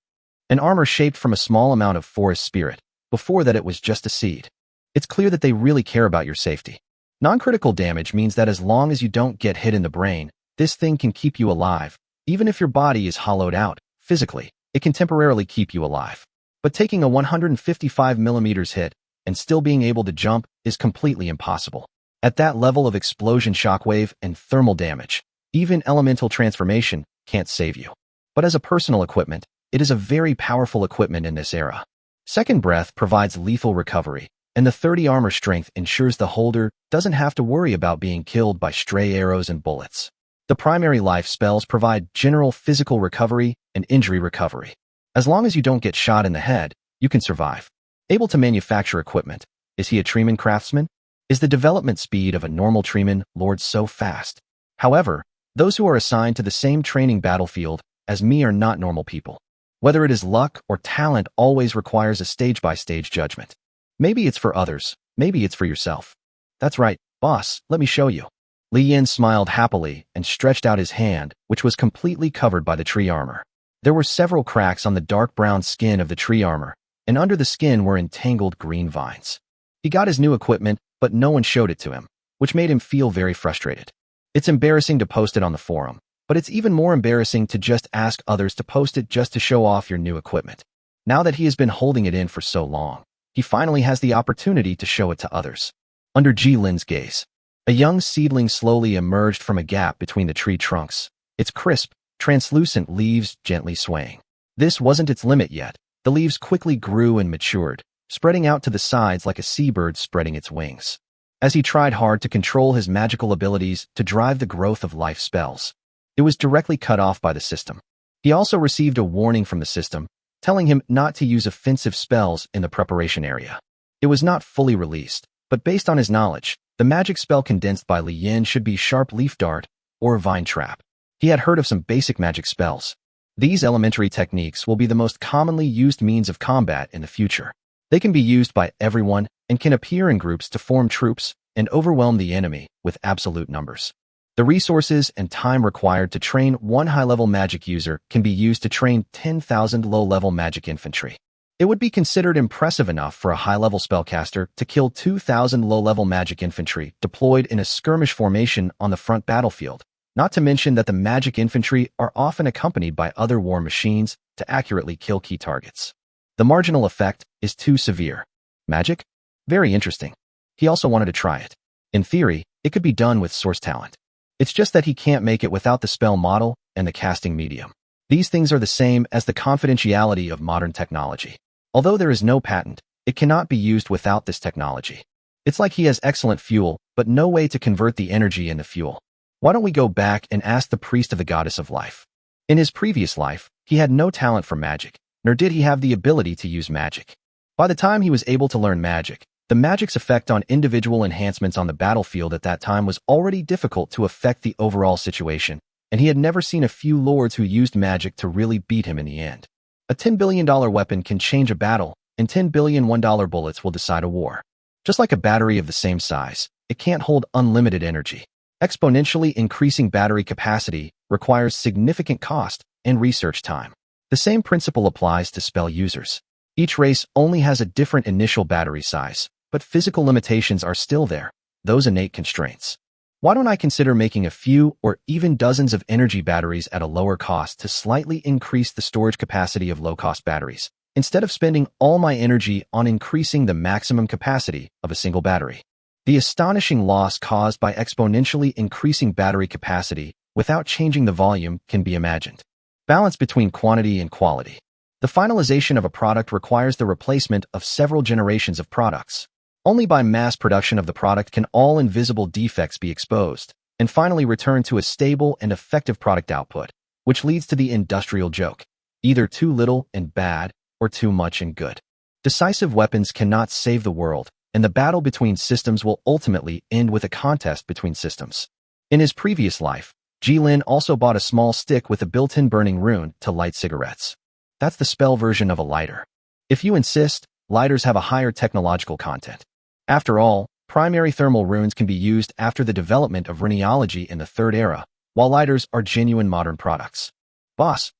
An armor shaped from a small amount of forest spirit. Before that it was just a seed. It's clear that they really care about your safety. Non-critical damage means that as long as you don't get hit in the brain, this thing can keep you alive. Even if your body is hollowed out, physically, it can temporarily keep you alive. But taking a 155mm hit and still being able to jump is completely impossible. At that level of explosion shockwave and thermal damage, even elemental transformation can't save you. But as a personal equipment, it is a very powerful equipment in this era. Second Breath provides lethal recovery, and the 30 armor strength ensures the holder doesn't have to worry about being killed by stray arrows and bullets. The primary life spells provide general physical recovery and injury recovery. As long as you don't get shot in the head, you can survive. Able to manufacture equipment. Is he a treeman craftsman? Is the development speed of a normal treeman lord so fast? However, those who are assigned to the same training battlefield as me are not normal people. Whether it is luck or talent always requires a stage-by-stage judgment. Maybe it's for others, maybe it's for yourself. That's right, boss, let me show you. Li Yin smiled happily and stretched out his hand, which was completely covered by the tree armor. There were several cracks on the dark brown skin of the tree armor, and under the skin were entangled green vines. He got his new equipment, but no one showed it to him, which made him feel very frustrated. It's embarrassing to post it on the forum, but it's even more embarrassing to just ask others to post it just to show off your new equipment. Now that he has been holding it in for so long, he finally has the opportunity to show it to others. Under Ji Lin's gaze, a young seedling slowly emerged from a gap between the tree trunks, its crisp, translucent leaves gently swaying. This wasn't its limit yet. The leaves quickly grew and matured, spreading out to the sides like a seabird spreading its wings. As he tried hard to control his magical abilities to drive the growth of life spells, it was directly cut off by the system. He also received a warning from the system, telling him not to use offensive spells in the preparation area. It was not fully released, but based on his knowledge, the magic spell condensed by Li Yin should be Sharp Leaf Dart or Vine Trap. He had heard of some basic magic spells. These elementary techniques will be the most commonly used means of combat in the future. They can be used by everyone and can appear in groups to form troops and overwhelm the enemy with absolute numbers. The resources and time required to train one high-level magic user can be used to train 10,000 low-level magic infantry. It would be considered impressive enough for a high-level spellcaster to kill 2,000 low-level magic infantry deployed in a skirmish formation on the front battlefield, not to mention that the magic infantry are often accompanied by other war machines to accurately kill key targets. The marginal effect is too severe. Magic? Very interesting. He also wanted to try it. In theory, it could be done with source talent. It's just that he can't make it without the spell model and the casting medium. These things are the same as the confidentiality of modern technology. Although there is no patent, it cannot be used without this technology. It's like he has excellent fuel, but no way to convert the energy in the fuel. Why don't we go back and ask the priest of the goddess of life? In his previous life, he had no talent for magic, nor did he have the ability to use magic. By the time he was able to learn magic, the magic's effect on individual enhancements on the battlefield at that time was already difficult to affect the overall situation, and he had never seen a few lords who used magic to really beat him in the end. A $10 billion weapon can change a battle, and $10 billion $1 bullets will decide a war. Just like a battery of the same size, it can't hold unlimited energy. Exponentially increasing battery capacity requires significant cost and research time. The same principle applies to spell users. Each race only has a different initial battery size, but physical limitations are still there, those innate constraints. Why don't I consider making a few or even dozens of energy batteries at a lower cost to slightly increase the storage capacity of low-cost batteries, instead of spending all my energy on increasing the maximum capacity of a single battery? The astonishing loss caused by exponentially increasing battery capacity without changing the volume can be imagined. Balance between quantity and quality. The finalization of a product requires the replacement of several generations of products. Only by mass production of the product can all invisible defects be exposed, and finally return to a stable and effective product output, which leads to the industrial joke: either too little and bad, or too much and good. Decisive weapons cannot save the world, and the battle between systems will ultimately end with a contest between systems. In his previous life, Ji Lin also bought a small stick with a built-in burning rune to light cigarettes. That's the spell version of a lighter. If you insist, lighters have a higher technological content. After all, primary thermal runes can be used after the development of runeology in the Third Era, while lighters are genuine modern products. Boss,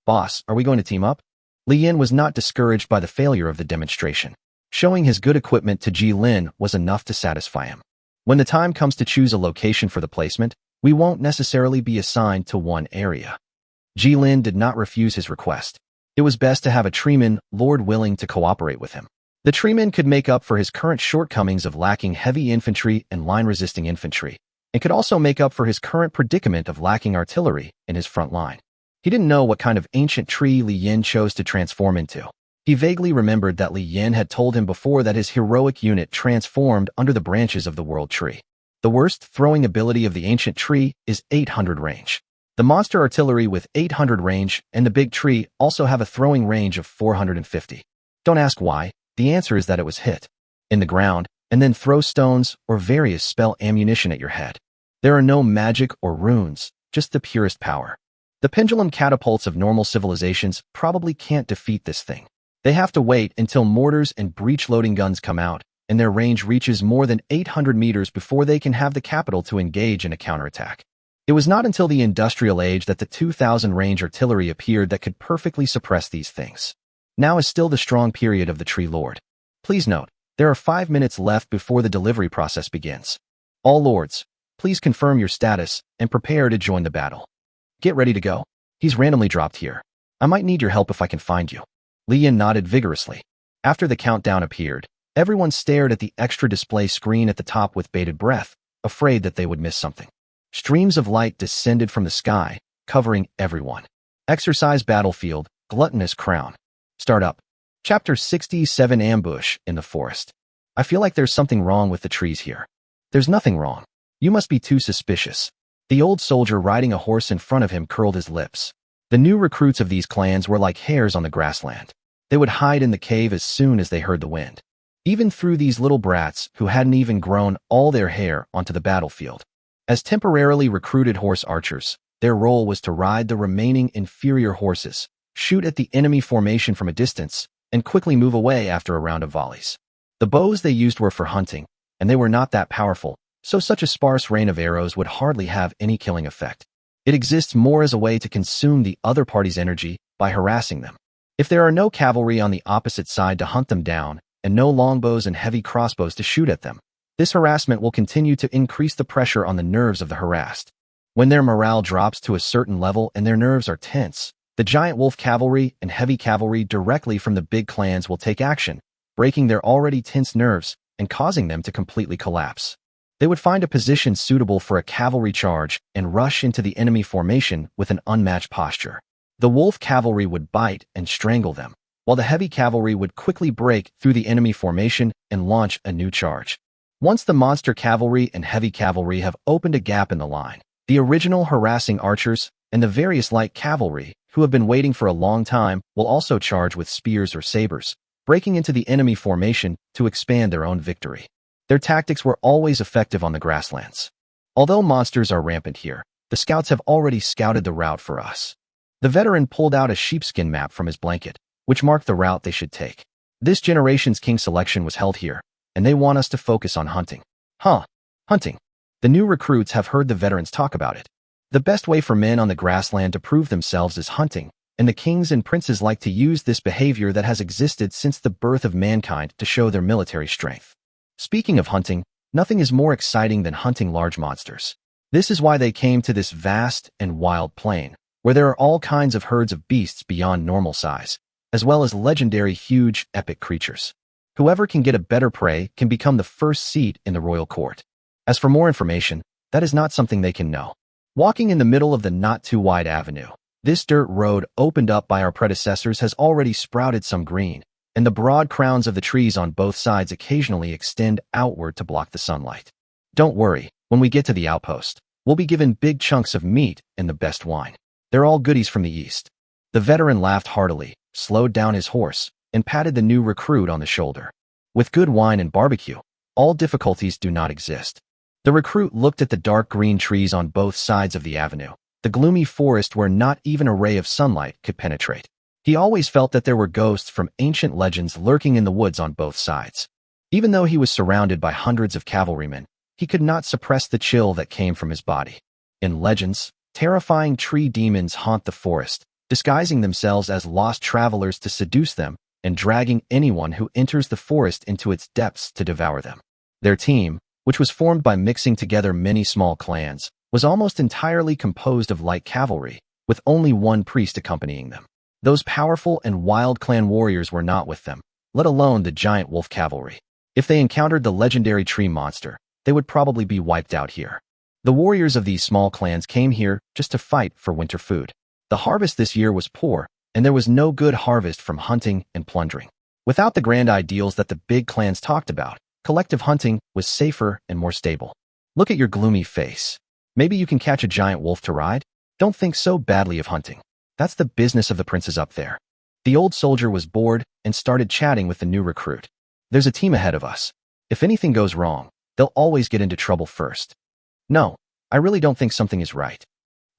are we going to team up? Li Yin was not discouraged by the failure of the demonstration. Showing his good equipment to Ji Lin was enough to satisfy him. When the time comes to choose a location for the placement, we won't necessarily be assigned to one area. Ji Lin did not refuse his request. It was best to have a treeman, Lord willing to cooperate with him. The treeman could make up for his current shortcomings of lacking heavy infantry and line-resisting infantry, and could also make up for his current predicament of lacking artillery in his front line. He didn't know what kind of ancient tree Li Yin chose to transform into. He vaguely remembered that Li Yin had told him before that his heroic unit transformed under the branches of the world tree. The worst throwing ability of the ancient tree is 800 range. The monster artillery with 800 range and the big tree also have a throwing range of 450. Don't ask why. The answer is that it was hit in the ground and then throw stones or various spell ammunition at your head. There are no magic or runes, just the purest power. The pendulum catapults of normal civilizations probably can't defeat this thing. They have to wait until mortars and breech-loading guns come out, and their range reaches more than 800 meters before they can have the capital to engage in a counterattack. It was not until the industrial age that the 2000 range artillery appeared that could perfectly suppress these things. Now is still the strong period of the Tree Lord. Please note, there are 5 minutes left before the delivery process begins. All lords, please confirm your status and prepare to join the battle. Get ready to go. He's randomly dropped here. I might need your help if I can find you. Li Yin nodded vigorously. After the countdown appeared, everyone stared at the extra display screen at the top with bated breath, afraid that they would miss something. Streams of light descended from the sky, covering everyone. Exercise battlefield, gluttonous crown. Start up. Chapter 67 Ambush in the Forest. I feel like there's something wrong with the trees here. There's nothing wrong. You must be too suspicious. The old soldier riding a horse in front of him curled his lips. The new recruits of these clans were like hares on the grassland. They would hide in the cave as soon as they heard the wind. Even through these little brats who hadn't even grown all their hair onto the battlefield. As temporarily recruited horse archers, their role was to ride the remaining inferior horses, shoot at the enemy formation from a distance, and quickly move away after a round of volleys. The bows they used were for hunting, and they were not that powerful, so such a sparse rain of arrows would hardly have any killing effect. It exists more as a way to consume the other party's energy by harassing them. If there are no cavalry on the opposite side to hunt them down, and no longbows and heavy crossbows to shoot at them, this harassment will continue to increase the pressure on the nerves of the harassed. When their morale drops to a certain level and their nerves are tense, the giant wolf cavalry and heavy cavalry directly from the big clans will take action, breaking their already tense nerves and causing them to completely collapse. They would find a position suitable for a cavalry charge and rush into the enemy formation with an unmatched posture. The wolf cavalry would bite and strangle them, while the heavy cavalry would quickly break through the enemy formation and launch a new charge. Once the monster cavalry and heavy cavalry have opened a gap in the line, the original harassing archers and the various light cavalry who have been waiting for a long time will also charge with spears or sabers, breaking into the enemy formation to expand their own victory. Their tactics were always effective on the grasslands. Although monsters are rampant here, the scouts have already scouted the route for us. The veteran pulled out a sheepskin map from his blanket, which marked the route they should take. This generation's king selection was held here, and they want us to focus on hunting. Hunting. The new recruits have heard the veterans talk about it. The best way for men on the grassland to prove themselves is hunting, and the kings and princes like to use this behavior that has existed since the birth of mankind to show their military strength. Speaking of hunting, nothing is more exciting than hunting large monsters. This is why they came to this vast and wild plain, where there are all kinds of herds of beasts beyond normal size, as well as legendary huge, epic creatures. Whoever can get a better prey can become the first seat in the royal court. As for more information, that is not something they can know. Walking in the middle of the not-too-wide avenue, this dirt road opened up by our predecessors has already sprouted some green, and the broad crowns of the trees on both sides occasionally extend outward to block the sunlight. Don't worry, when we get to the outpost, we'll be given big chunks of meat and the best wine. They're all goodies from the east. The veteran laughed heartily, slowed down his horse, and patted the new recruit on the shoulder. With good wine and barbecue, all difficulties do not exist. The recruit looked at the dark green trees on both sides of the avenue, the gloomy forest where not even a ray of sunlight could penetrate. He always felt that there were ghosts from ancient legends lurking in the woods on both sides. Even though he was surrounded by hundreds of cavalrymen, he could not suppress the chill that came from his body. In legends, terrifying tree demons haunt the forest, disguising themselves as lost travelers to seduce them and dragging anyone who enters the forest into its depths to devour them. Their team, which was formed by mixing together many small clans, was almost entirely composed of light cavalry, with only one priest accompanying them. Those powerful and wild clan warriors were not with them, let alone the giant wolf cavalry. If they encountered the legendary tree monster, they would probably be wiped out here. The warriors of these small clans came here just to fight for winter food. The harvest this year was poor, and there was no good harvest from hunting and plundering. Without the grand ideals that the big clans talked about, collective hunting was safer and more stable. Look at your gloomy face. Maybe you can catch a giant wolf to ride? Don't think so badly of hunting. That's the business of the princes up there. The old soldier was bored and started chatting with the new recruit. There's a team ahead of us. If anything goes wrong, they'll always get into trouble first. No, I really don't think something is right.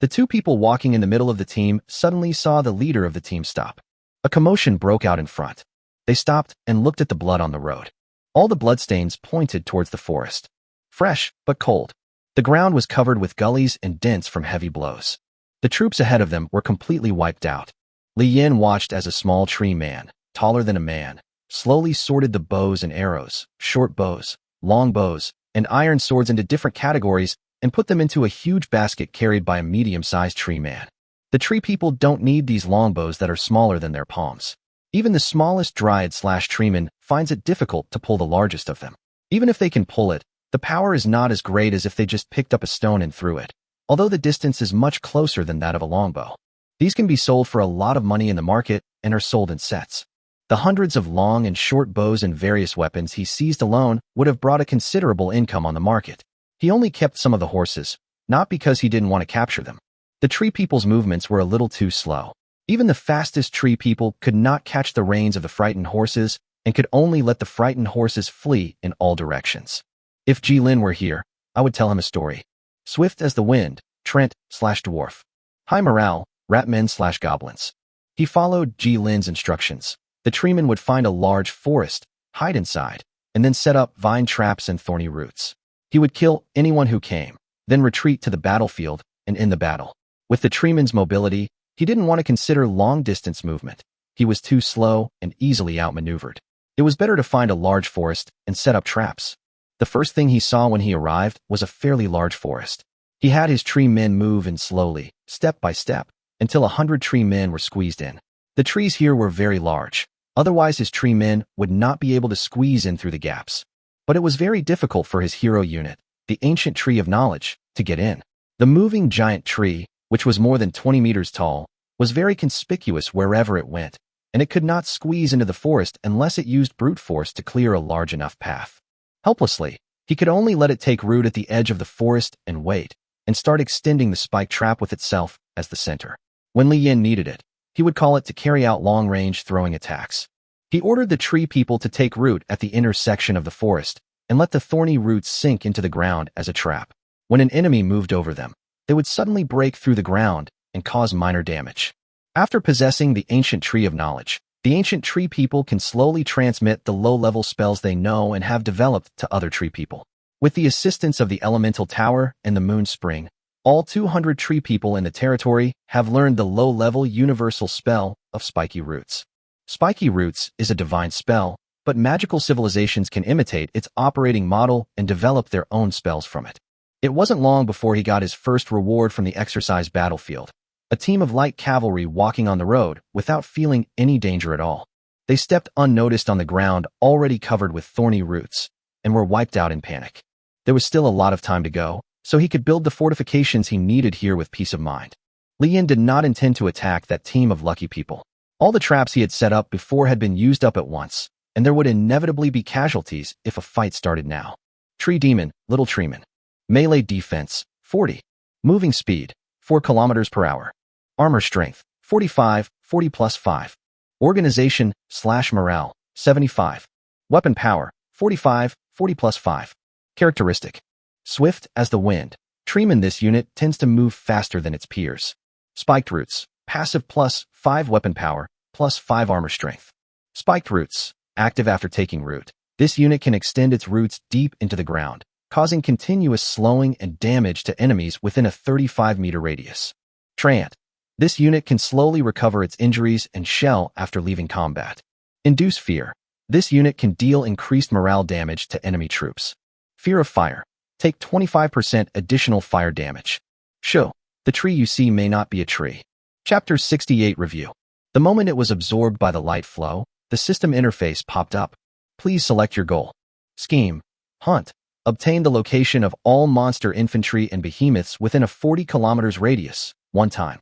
The two people walking in the middle of the team suddenly saw the leader of the team stop. A commotion broke out in front. They stopped and looked at the blood on the road. All the bloodstains pointed towards the forest. Fresh, but cold. The ground was covered with gullies and dents from heavy blows. The troops ahead of them were completely wiped out. Li Yin watched as a small tree man, taller than a man, slowly sorted the bows and arrows, short bows, long bows, and iron swords into different categories and put them into a huge basket carried by a medium-sized tree man. The tree people don't need these long bows that are smaller than their palms. Even the smallest dryad/treeman finds it difficult to pull the largest of them. Even if they can pull it, the power is not as great as if they just picked up a stone and threw it, although the distance is much closer than that of a longbow. These can be sold for a lot of money in the market and are sold in sets. The hundreds of long and short bows and various weapons he seized alone would have brought a considerable income on the market. He only kept some of the horses, not because he didn't want to capture them. The tree people's movements were a little too slow. Even the fastest tree people could not catch the reins of the frightened horses and could only let the frightened horses flee in all directions. If Jilin were here, I would tell him a story. Swift as the wind, Trent/dwarf. High morale, ratmen/goblins. He followed Jilin's instructions. The treeman would find a large forest, hide inside, and then set up vine traps and thorny roots. He would kill anyone who came, then retreat to the battlefield and end the battle. With the treeman's mobility, he didn't want to consider long-distance movement. He was too slow and easily outmaneuvered. It was better to find a large forest and set up traps. The first thing he saw when he arrived was a fairly large forest. He had his tree men move in slowly, step by step, until 100 tree men were squeezed in. The trees here were very large. Otherwise, his tree men would not be able to squeeze in through the gaps. But it was very difficult for his hero unit, the ancient tree of knowledge, to get in. The moving giant tree, which was more than 20 meters tall, was very conspicuous wherever it went, and it could not squeeze into the forest unless it used brute force to clear a large enough path. Helplessly, he could only let it take root at the edge of the forest and wait, and start extending the spike trap with itself as the center. When Li Yin needed it, he would call it to carry out long-range throwing attacks. He ordered the tree people to take root at the intersection of the forest and let the thorny roots sink into the ground as a trap. When an enemy moved over them, they would suddenly break through the ground and cause minor damage. After possessing the ancient tree of knowledge, the ancient tree people can slowly transmit the low-level spells they know and have developed to other tree people. With the assistance of the elemental tower and the moon spring, all 200 tree people in the territory have learned the low-level universal spell of Spiky Roots. Spiky Roots is a divine spell, but magical civilizations can imitate its operating model and develop their own spells from it. It wasn't long before he got his first reward from the exercise battlefield. A team of light cavalry walking on the road without feeling any danger at all. They stepped unnoticed on the ground already covered with thorny roots and were wiped out in panic. There was still a lot of time to go, so he could build the fortifications he needed here with peace of mind. Li Yin did not intend to attack that team of lucky people. All the traps he had set up before had been used up at once, and there would inevitably be casualties if a fight started now. Tree Demon, Little Treeman. Melee defense, 40. Moving speed, 4 kilometers per hour. Armor strength, 45, 40 plus 5. Organization/morale, 75. Weapon power, 45, 40 plus 5. Characteristic. Swift as the wind. Treeman. This unit tends to move faster than its peers. Spiked Roots. Passive plus 5 weapon power, plus 5 armor strength. Spiked Roots. Active after taking root. This unit can extend its roots deep into the ground, causing continuous slowing and damage to enemies within a 35-meter radius. Trant. This unit can slowly recover its injuries and shell after leaving combat. Induce fear. This unit can deal increased morale damage to enemy troops. Fear of fire. Take 25% additional fire damage. Show. The tree you see may not be a tree. Chapter 68 Review. The moment it was absorbed by the light flow, the system interface popped up. Please select your goal. Scheme. Hunt. Obtain the location of all monster infantry and behemoths within a 40 kilometers radius, one time.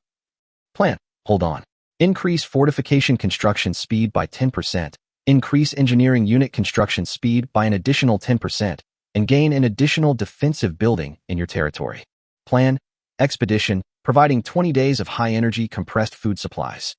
Plan. Hold on. Increase fortification construction speed by 10%. Increase engineering unit construction speed by an additional 10%, and gain an additional defensive building in your territory. Plan. Expedition, providing 20 days of high-energy compressed food supplies.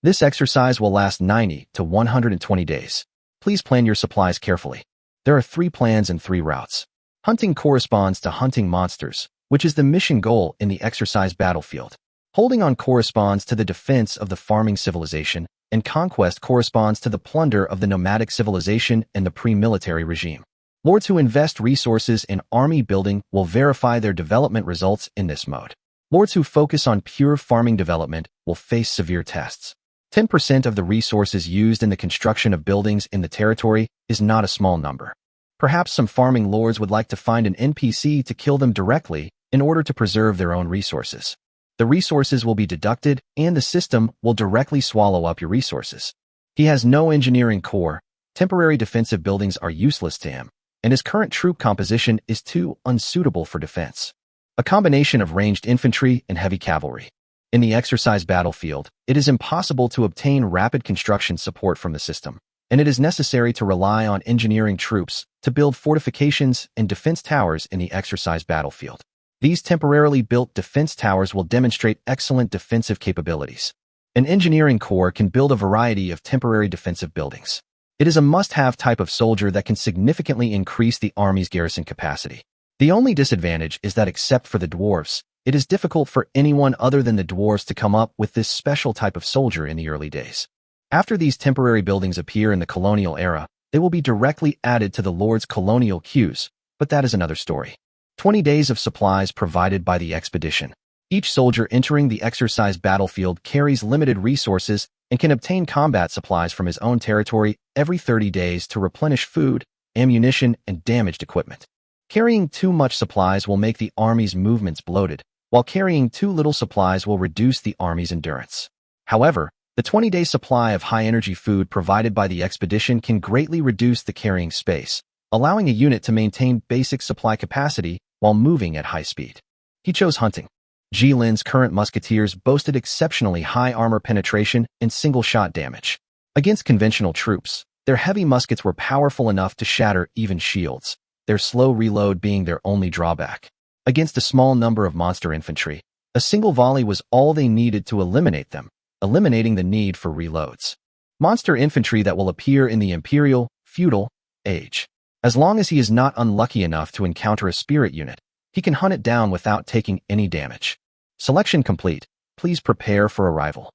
This exercise will last 90 to 120 days. Please plan your supplies carefully. There are 3 plans and 3 routes. Hunting corresponds to hunting monsters, which is the mission goal in the exercise battlefield. Holding on corresponds to the defense of the farming civilization, and conquest corresponds to the plunder of the nomadic civilization and the pre-military regime. Lords who invest resources in army building will verify their development results in this mode. Lords who focus on pure farming development will face severe tests. 10% of the resources used in the construction of buildings in the territory is not a small number. Perhaps some farming lords would like to find an NPC to kill them directly in order to preserve their own resources. The resources will be deducted, and the system will directly swallow up your resources. He has no engineering core, temporary defensive buildings are useless to him, and his current troop composition is too unsuitable for defense. A combination of ranged infantry and heavy cavalry. In the exercise battlefield, it is impossible to obtain rapid construction support from the system, and it is necessary to rely on engineering troops to build fortifications and defense towers in the exercise battlefield. These temporarily built defense towers will demonstrate excellent defensive capabilities. An engineering corps can build a variety of temporary defensive buildings. It is a must-have type of soldier that can significantly increase the army's garrison capacity. The only disadvantage is that except for the dwarves, it is difficult for anyone other than the dwarves to come up with this special type of soldier in the early days. After these temporary buildings appear in the colonial era, they will be directly added to the Lord's colonial queues, but that is another story. 20 days of supplies provided by the expedition. Each soldier entering the exercise battlefield carries limited resources and can obtain combat supplies from his own territory every 30 days to replenish food, ammunition, and damaged equipment. Carrying too much supplies will make the army's movements bloated, while carrying too little supplies will reduce the army's endurance. However, the 20-day supply of high-energy food provided by the expedition can greatly reduce the carrying space, allowing a unit to maintain basic supply capacity while moving at high speed. He chose hunting. Jilin's current musketeers boasted exceptionally high armor penetration and single-shot damage. Against conventional troops, their heavy muskets were powerful enough to shatter even shields, their slow reload being their only drawback. Against a small number of monster infantry, a single volley was all they needed to eliminate them, eliminating the need for reloads. Monster infantry that will appear in the Imperial, Feudal, Age. As long as he is not unlucky enough to encounter a spirit unit, he can hunt it down without taking any damage. Selection complete. Please prepare for arrival.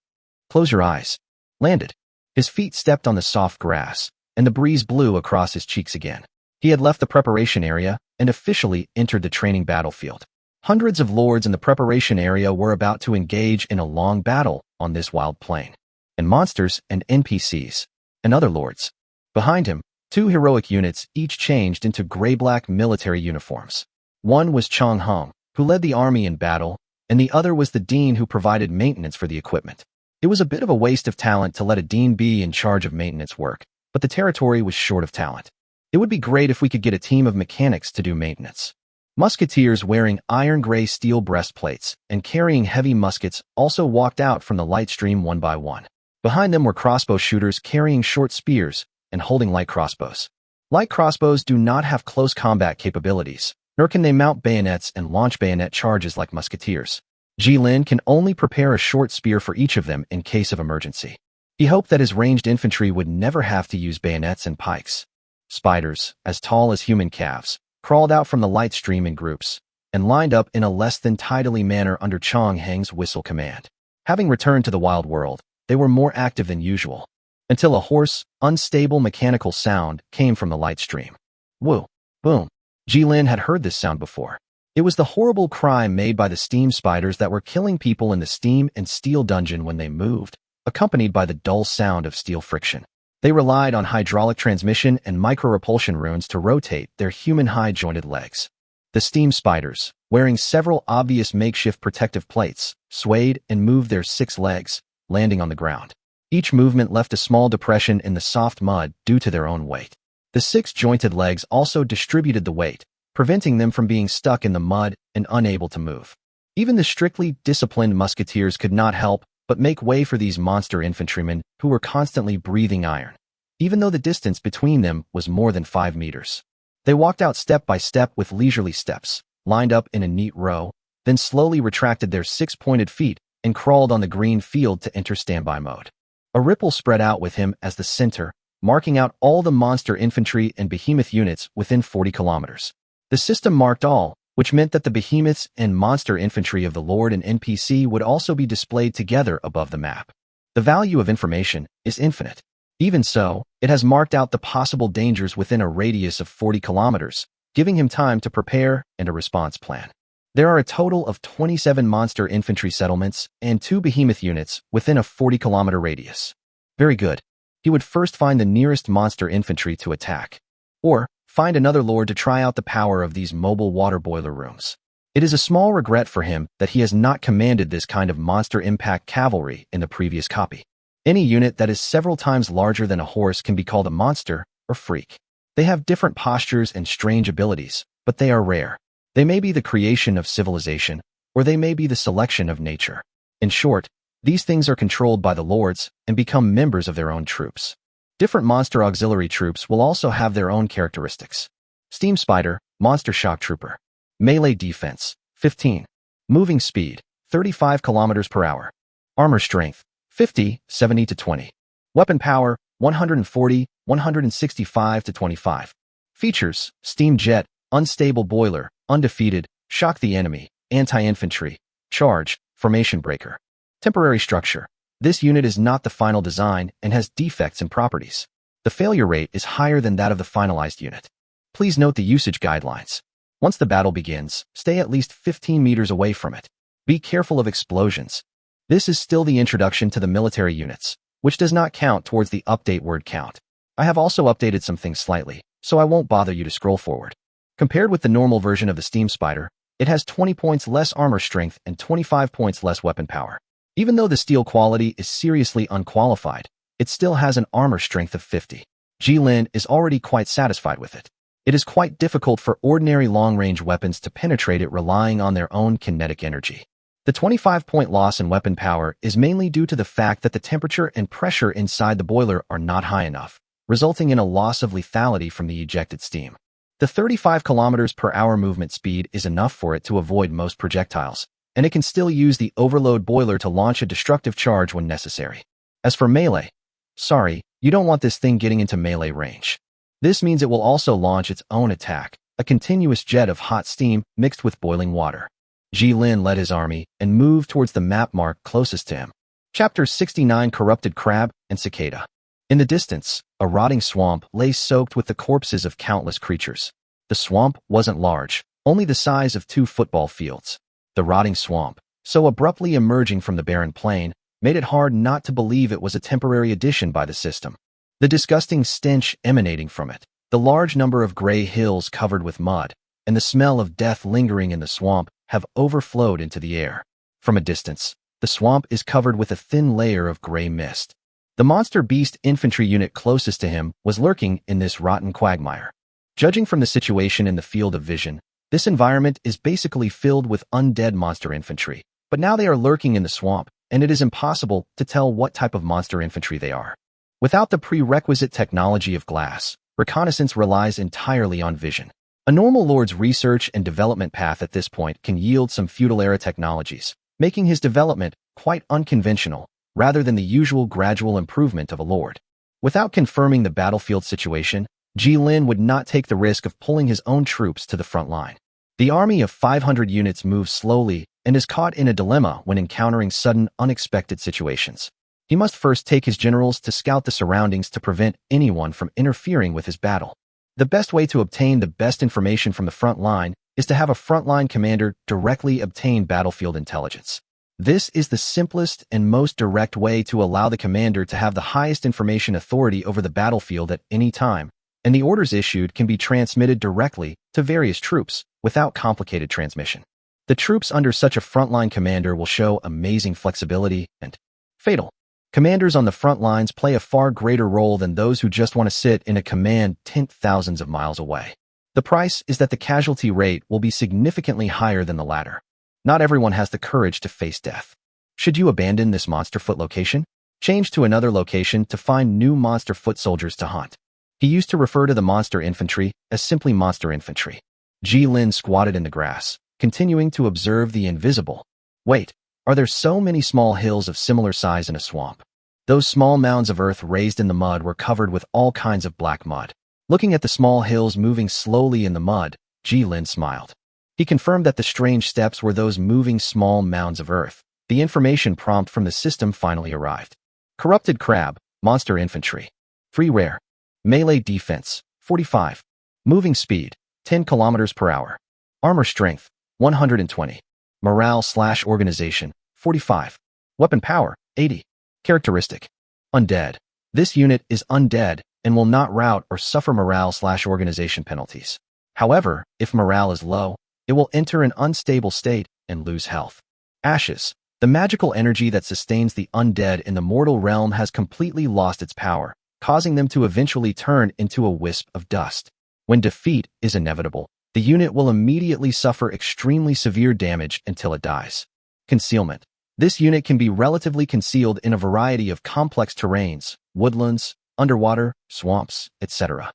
Close your eyes. Landed. His feet stepped on the soft grass, and the breeze blew across his cheeks again. He had left the preparation area and officially entered the training battlefield. Hundreds of lords in the preparation area were about to engage in a long battle on this wild plain. And monsters and NPCs, and other lords. Behind him, 2 heroic units each changed into gray-black military uniforms. One was Chong Hong, who led the army in battle, and the other was the dean who provided maintenance for the equipment. It was a bit of a waste of talent to let a dean be in charge of maintenance work, but the territory was short of talent. It would be great if we could get a team of mechanics to do maintenance. Musketeers wearing iron-gray steel breastplates and carrying heavy muskets also walked out from the light stream one by one. Behind them were crossbow shooters carrying short spears and holding light crossbows. Light crossbows do not have close combat capabilities, nor can they mount bayonets and launch bayonet charges like musketeers. Jilin can only prepare a short spear for each of them in case of emergency. He hoped that his ranged infantry would never have to use bayonets and pikes. Spiders, as tall as human calves, crawled out from the light stream in groups and lined up in a less than tidily manner under Chong Heng's whistle command. Having returned to the wild world, they were more active than usual, until a hoarse, unstable mechanical sound came from the light stream. Woo! Boom! Jilin had heard this sound before. It was the horrible crime made by the steam spiders that were killing people in the steam and steel dungeon when they moved, accompanied by the dull sound of steel friction. They relied on hydraulic transmission and micro-repulsion runes to rotate their human high-jointed legs. The steam spiders, wearing several obvious makeshift protective plates, swayed and moved their 6 legs, landing on the ground. Each movement left a small depression in the soft mud due to their own weight. The 6 jointed legs also distributed the weight, preventing them from being stuck in the mud and unable to move. Even the strictly disciplined musketeers could not help but make way for these monster infantrymen who were constantly breathing iron, even though the distance between them was more than 5 meters. They walked out step by step with leisurely steps, lined up in a neat row, then slowly retracted their 6-pointed feet and crawled on the green field to enter standby mode. A ripple spread out with him as the center, marking out all the monster infantry and behemoth units within 40 kilometers. The system marked all, which meant that the behemoths and monster infantry of the Lord and NPC would also be displayed together above the map. The value of information is infinite. Even so, it has marked out the possible dangers within a radius of 40 kilometers, giving him time to prepare and a response plan. There are a total of 27 monster infantry settlements and 2 behemoth units within a 40-kilometer radius. Very good. He would first find the nearest monster infantry to attack, or find another lord to try out the power of these mobile water boiler rooms. It is a small regret for him that he has not commanded this kind of monster impact cavalry in the previous copy. Any unit that is several times larger than a horse can be called a monster or freak. They have different postures and strange abilities, but they are rare. They may be the creation of civilization, or they may be the selection of nature. In short, these things are controlled by the lords and become members of their own troops. Different monster auxiliary troops will also have their own characteristics. Steam Spider, Monster Shock Trooper. Melee Defense, 15. Moving Speed, 35 km per hour. Armor Strength, 50, 70 to 20. Weapon Power, 140, 165 to 25. Features, Steam Jet, Unstable Boiler, Undefeated, Shock the Enemy, Anti-Infantry, Charge, Formation Breaker. Temporary Structure. This unit is not the final design and has defects in properties. The failure rate is higher than that of the finalized unit. Please note the usage guidelines. Once the battle begins, stay at least 15 meters away from it. Be careful of explosions. This is still the introduction to the military units, which does not count towards the update word count. I have also updated some things slightly, so I won't bother you to scroll forward. Compared with the normal version of the Steam Spider, it has 20 points less armor strength and 25 points less weapon power. Even though the steel quality is seriously unqualified, it still has an armor strength of 50. Jilin is already quite satisfied with it. It is quite difficult for ordinary long-range weapons to penetrate it relying on their own kinetic energy. The 25-point loss in weapon power is mainly due to the fact that the temperature and pressure inside the boiler are not high enough, resulting in a loss of lethality from the ejected steam. The 35 km per hour movement speed is enough for it to avoid most projectiles, and it can still use the overload boiler to launch a destructive charge when necessary. As for melee, sorry, you don't want this thing getting into melee range. This means it will also launch its own attack, a continuous jet of hot steam mixed with boiling water. Jilin led his army and moved towards the map mark closest to him. Chapter 69 Corrupted Crab and Cicada. In the distance, a rotting swamp lay soaked with the corpses of countless creatures. The swamp wasn't large, only the size of 2 football fields. The rotting swamp, so abruptly emerging from the barren plain, made it hard not to believe it was a temporary addition by the system. The disgusting stench emanating from it, the large number of gray hills covered with mud, and the smell of death lingering in the swamp have overflowed into the air. From a distance, the swamp is covered with a thin layer of gray mist. The monster beast infantry unit closest to him was lurking in this rotten quagmire. Judging from the situation in the field of vision, this environment is basically filled with undead monster infantry, but now they are lurking in the swamp, and it is impossible to tell what type of monster infantry they are. Without the prerequisite technology of glass, reconnaissance relies entirely on vision. A normal lord's research and development path at this point can yield some feudal-era technologies, making his development quite unconventional, rather than the usual gradual improvement of a lord. Without confirming the battlefield situation, Jilin would not take the risk of pulling his own troops to the front line. The army of 500 units moves slowly and is caught in a dilemma when encountering sudden, unexpected situations. He must first take his generals to scout the surroundings to prevent anyone from interfering with his battle. The best way to obtain the best information from the front line is to have a frontline commander directly obtain battlefield intelligence. This is the simplest and most direct way to allow the commander to have the highest information authority over the battlefield at any time, and the orders issued can be transmitted directly to various troops without complicated transmission. The troops under such a frontline commander will show amazing flexibility and fatal. Commanders on the front lines play a far greater role than those who just want to sit in a command tent thousands of miles away. The price is that the casualty rate will be significantly higher than the latter. Not everyone has the courage to face death. Should you abandon this monster foot location? Change to another location to find new monster foot soldiers to hunt. He used to refer to the monster infantry as simply monster infantry. Ji Lin squatted in the grass, continuing to observe the invisible. Wait, are there so many small hills of similar size in a swamp? Those small mounds of earth raised in the mud were covered with all kinds of black mud. Looking at the small hills moving slowly in the mud, Ji Lin smiled. He confirmed that the strange steps were those moving small mounds of earth. The information prompt from the system finally arrived. Corrupted crab, monster infantry. Free rare. Melee defense, 45. Moving speed, 10 kilometers per hour. Armor strength, 120. Morale/organization, 45. Weapon power, 80. Characteristic: undead. This unit is undead and will not rout or suffer morale/organization penalties. However, if morale is low, it will enter an unstable state and lose health. Ashes. The magical energy that sustains the undead in the mortal realm has completely lost its power, causing them to eventually turn into a wisp of dust. When defeat is inevitable, the unit will immediately suffer extremely severe damage until it dies. Concealment. This unit can be relatively concealed in a variety of complex terrains, woodlands, underwater, swamps, etc.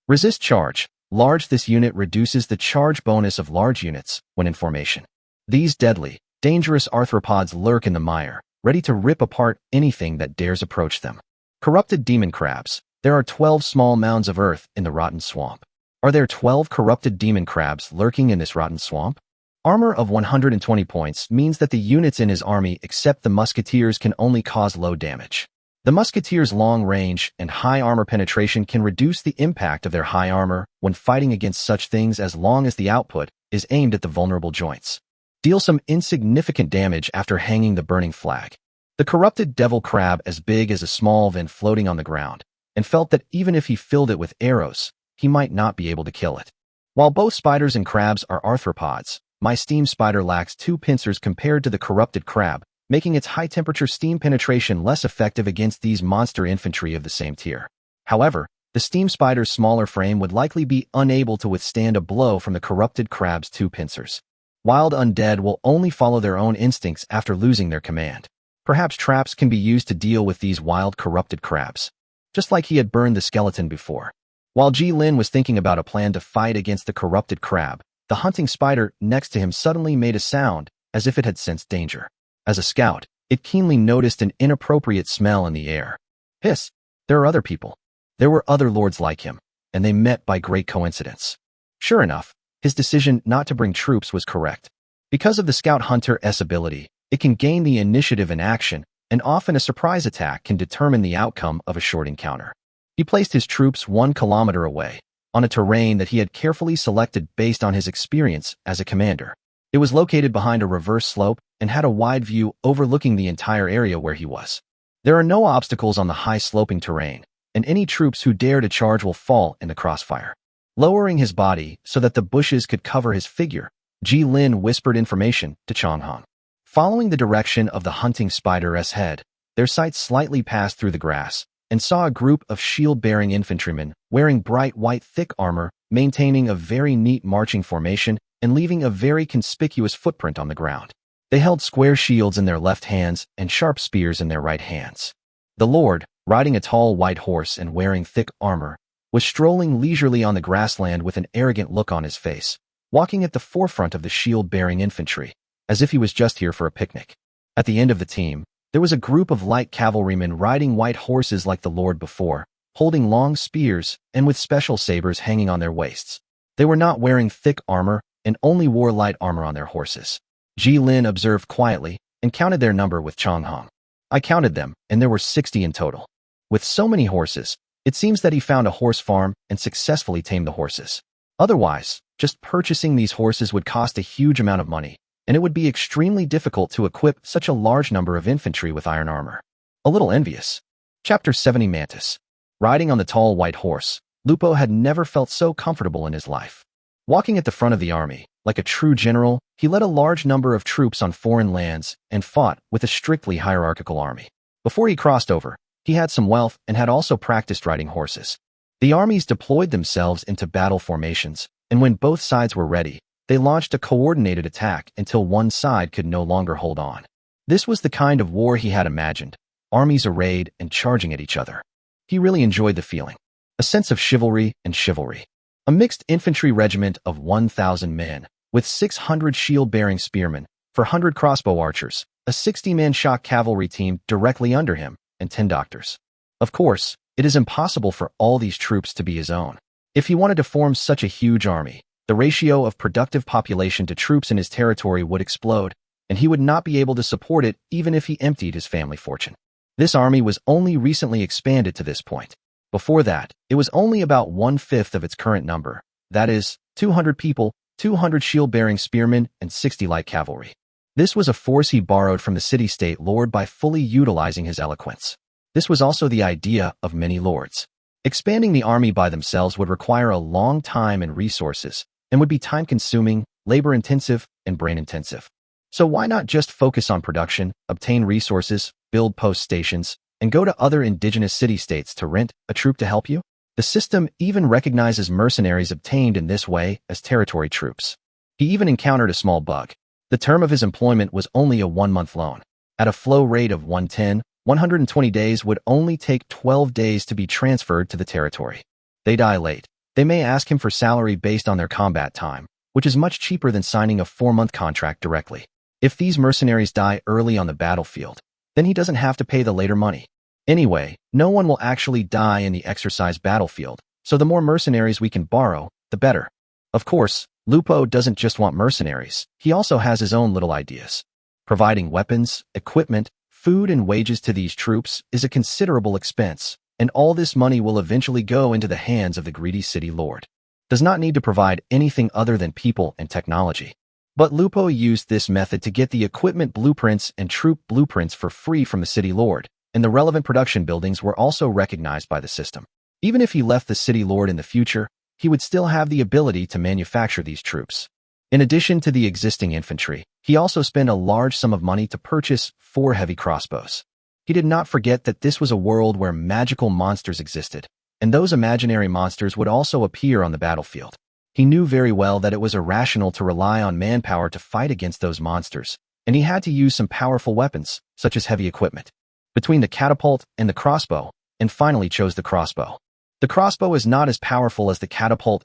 Resist charge. Large. This unit reduces the charge bonus of large units when in formation. These deadly, dangerous arthropods lurk in the mire, ready to rip apart anything that dares approach them. Corrupted demon crabs. There are 12 small mounds of earth in the rotten swamp. Are there 12 corrupted demon crabs lurking in this rotten swamp? Armor of 120 points means that the units in his army except the musketeers can only cause low damage. The musketeers' long range and high armor penetration can reduce the impact of their high armor when fighting against such things as long as the output is aimed at the vulnerable joints. Deal some insignificant damage after hanging the burning flag. The corrupted devil crab, as big as a small vein floating on the ground, and felt that even if he filled it with arrows, he might not be able to kill it. While both spiders and crabs are arthropods, my steam spider lacks 2 pincers compared to the corrupted crab, making its high-temperature steam penetration less effective against these monster infantry of the same tier. However, the steam spider's smaller frame would likely be unable to withstand a blow from the corrupted crab's 2 pincers. Wild undead will only follow their own instincts after losing their command. Perhaps traps can be used to deal with these wild corrupted crabs. Just like he had burned the skeleton before. While Ji Lin was thinking about a plan to fight against the corrupted crab, the hunting spider next to him suddenly made a sound, as if it had sensed danger. As a scout, it keenly noticed an inappropriate smell in the air. Hiss! There are other people. There were other lords like him, and they met by great coincidence. Sure enough, his decision not to bring troops was correct. Because of the scout hunter's ability, it can gain the initiative in action, and often a surprise attack can determine the outcome of a short encounter. He placed his troops 1 kilometer away, on a terrain that he had carefully selected based on his experience as a commander. It was located behind a reverse slope and had a wide view overlooking the entire area where he was. There are no obstacles on the high-sloping terrain, and any troops who dare to charge will fall in the crossfire. Lowering his body so that the bushes could cover his figure, Ji Lin whispered information to Changhan. Following the direction of the hunting spider's head, their sights slightly passed through the grass, and saw a group of shield-bearing infantrymen wearing bright white thick armor, maintaining a very neat marching formation and leaving a very conspicuous footprint on the ground. They held square shields in their left hands and sharp spears in their right hands. The lord, riding a tall white horse and wearing thick armor, was strolling leisurely on the grassland with an arrogant look on his face, walking at the forefront of the shield-bearing infantry, as if he was just here for a picnic. At the end of the team, there was a group of light cavalrymen riding white horses like the lord before, holding long spears and with special sabers hanging on their waists. They were not wearing thick armor and only wore light armor on their horses. Ji Lin observed quietly and counted their number with Changhong. I counted them, and there were 60 in total. With so many horses, It seems that he found a horse farm and successfully tamed the horses. Otherwise, just purchasing these horses would cost a huge amount of money, and it would be extremely difficult to equip such a large number of infantry with iron armor. A little envious. Chapter 70 Mantis. Riding on the tall white horse, Lupo had never felt so comfortable in his life. Walking at the front of the army, like a true general, he led a large number of troops on foreign lands and fought with a strictly hierarchical army. Before he crossed over, he had some wealth and had also practiced riding horses. The armies deployed themselves into battle formations, and when both sides were ready, they launched a coordinated attack until one side could no longer hold on. This was the kind of war he had imagined, armies arrayed and charging at each other. He really enjoyed the feeling. A sense of chivalry and chivalry. A mixed infantry regiment of 1,000 men, with 600 shield-bearing spearmen, 400 crossbow archers, a 60-man shock cavalry team directly under him, and 10 doctors. Of course, it is impossible for all these troops to be his own. If he wanted to form such a huge army, the ratio of productive population to troops in his territory would explode, and he would not be able to support it even if he emptied his family fortune. This army was only recently expanded to this point. Before that, it was only about 1/5 of its current number, that is, 200 people, 200 shield-bearing spearmen, and 60 light cavalry. This was a force he borrowed from the city-state lord by fully utilizing his eloquence. This was also the idea of many lords. Expanding the army by themselves would require a long time and resources, and would be time-consuming, labor-intensive, and brain-intensive. So why not just focus on production, obtain resources, build post stations, and go to other indigenous city-states to rent a troop to help you? The system even recognizes mercenaries obtained in this way as territory troops. He even encountered a small bug. The term of his employment was only a 1-month loan. At a flow rate of 120 days would only take 12 days to be transferred to the territory. They die late. They may ask him for salary based on their combat time, which is much cheaper than signing a 4-month contract directly. If these mercenaries die early on the battlefield, then he doesn't have to pay the later money. Anyway, no one will actually die in the exercise battlefield, so the more mercenaries we can borrow, the better. Of course, Lupo doesn't just want mercenaries, he also has his own little ideas. Providing weapons, equipment, food and wages to these troops is a considerable expense, and all this money will eventually go into the hands of the greedy city lord. Does not need to provide anything other than people and technology. But Lupo used this method to get the equipment blueprints and troop blueprints for free from the city lord, and the relevant production buildings were also recognized by the system. Even if he left the city lord in the future, he would still have the ability to manufacture these troops. In addition to the existing infantry, he also spent a large sum of money to purchase 4 heavy crossbows. He did not forget that this was a world where magical monsters existed, and those imaginary monsters would also appear on the battlefield. He knew very well that it was irrational to rely on manpower to fight against those monsters, and he had to use some powerful weapons, such as heavy equipment. Between the catapult and the crossbow, and finally chose the crossbow. The crossbow is not as powerful as the catapult,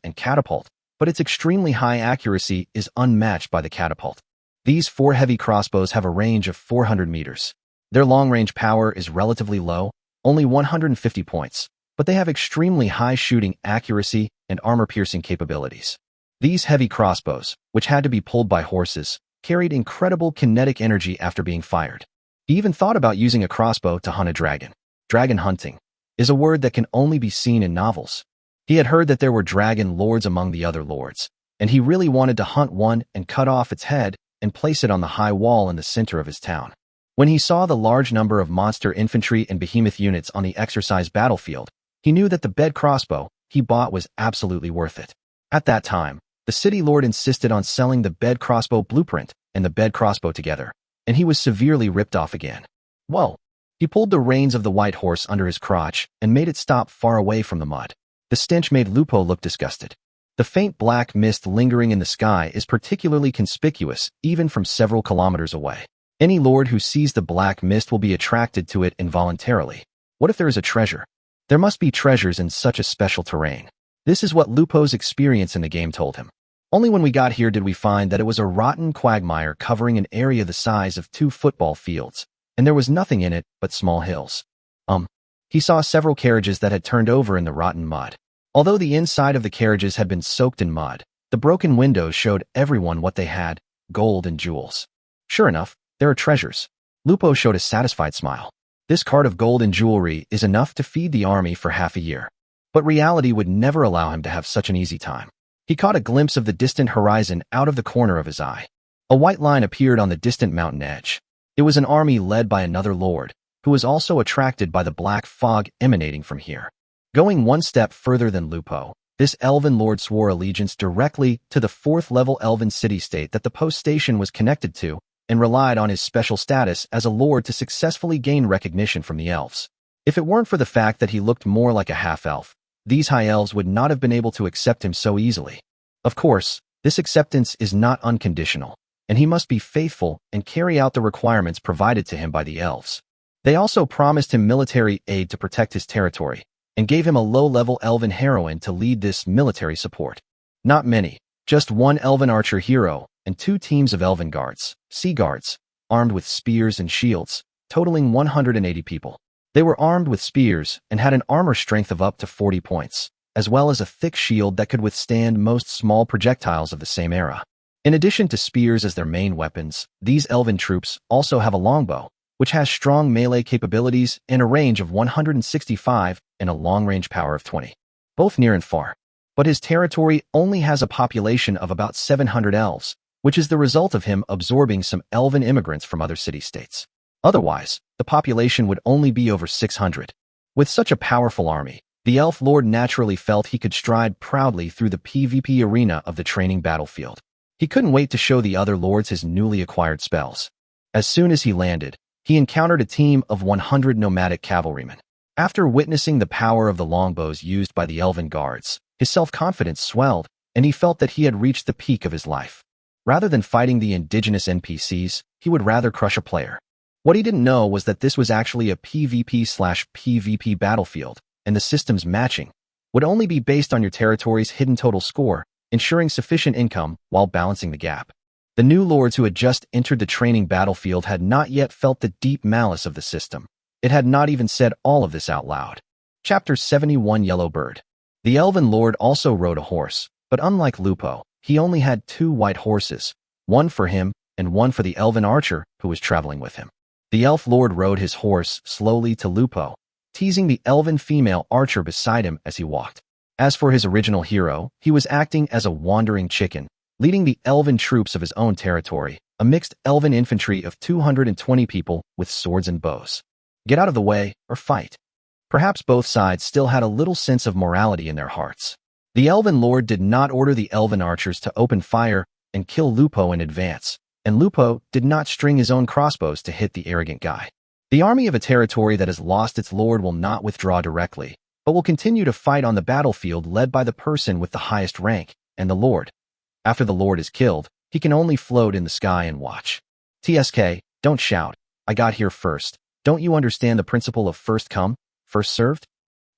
but its extremely high accuracy is unmatched by the catapult. These 4 heavy crossbows have a range of 400 meters. Their long-range power is relatively low, only 150 points, but they have extremely high shooting accuracy and armor-piercing capabilities. These heavy crossbows, which had to be pulled by horses, carried incredible kinetic energy after being fired. He even thought about using a crossbow to hunt a dragon. Dragon hunting is a word that can only be seen in novels. He had heard that there were dragon lords among the other lords, and he really wanted to hunt one and cut off its head and place it on the high wall in the center of his town. When he saw the large number of monster infantry and behemoth units on the exercise battlefield, he knew that the bed crossbow he bought was absolutely worth it. At that time, the city lord insisted on selling the bed crossbow blueprint and the bed crossbow together, and he was severely ripped off again. Whoa! He pulled the reins of the white horse under his crotch and made it stop far away from the mud. The stench made Lupo look disgusted. The faint black mist lingering in the sky is particularly conspicuous even from several kilometers away. Any lord who sees the black mist will be attracted to it involuntarily. What if there is a treasure? There must be treasures in such a special terrain. This is what Lupo's experience in the game told him. Only when we got here did we find that it was a rotten quagmire covering an area the size of 2 football fields, and there was nothing in it but small hills. He saw several carriages that had turned over in the rotten mud. Although the inside of the carriages had been soaked in mud, the broken windows showed everyone what they had, gold and jewels. Sure enough, there are treasures. Lupo showed a satisfied smile. This cart of gold and jewelry is enough to feed the army for half a year. But reality would never allow him to have such an easy time. He caught a glimpse of the distant horizon out of the corner of his eye. A white line appeared on the distant mountain edge. It was an army led by another lord, who was also attracted by the black fog emanating from here. Going one step further than Lupo, this elven lord swore allegiance directly to the fourth-level elven city-state that the post station was connected to, and relied on his special status as a lord to successfully gain recognition from the elves. If it weren't for the fact that he looked more like a half-elf, these high elves would not have been able to accept him so easily. Of course, this acceptance is not unconditional, and he must be faithful and carry out the requirements provided to him by the elves. They also promised him military aid to protect his territory, and gave him a low-level elven heroine to lead this military support. Not many, just one elven archer hero, and 2 teams of elven guards, sea guards, armed with spears and shields, totaling 180 people. They were armed with spears and had an armor strength of up to 40 points, as well as a thick shield that could withstand most small projectiles of the same era. In addition to spears as their main weapons, these elven troops also have a longbow, which has strong melee capabilities and a range of 165 and a long-range power of 20, both near and far. But his territory only has a population of about 700 elves, which is the result of him absorbing some elven immigrants from other city-states. Otherwise, the population would only be over 600. With such a powerful army, the elf lord naturally felt he could stride proudly through the PvP arena of the training battlefield. He couldn't wait to show the other lords his newly acquired spells. As soon as he landed, he encountered a team of 100 nomadic cavalrymen. After witnessing the power of the longbows used by the elven guards, his self-confidence swelled, and he felt that he had reached the peak of his life. Rather than fighting the indigenous NPCs, he would rather crush a player. What he didn't know was that this was actually a PvP/PvP battlefield, and the system's matching would only be based on your territory's hidden total score, ensuring sufficient income while balancing the gap. The new lords who had just entered the training battlefield had not yet felt the deep malice of the system. It had not even said all of this out loud. Chapter 71 Yellow Bird. The elven lord also rode a horse, but unlike Lupo, he only had 2 white horses, one for him and one for the elven archer who was traveling with him. The elf lord rode his horse slowly to Lupo, teasing the elven female archer beside him as he walked. As for his original hero, he was acting as a wandering chicken, leading the elven troops of his own territory, a mixed elven infantry of 220 people with swords and bows. Get out of the way, or fight. Perhaps both sides still had a little sense of morality in their hearts. The elven lord did not order the elven archers to open fire and kill Lupo in advance, and Lupo did not string his own crossbows to hit the arrogant guy. The army of a territory that has lost its lord will not withdraw directly, but will continue to fight on the battlefield led by the person with the highest rank, and the lord. After the lord is killed, he can only float in the sky and watch. TSK, don't shout. I got here first. Don't you understand the principle of first come, first served?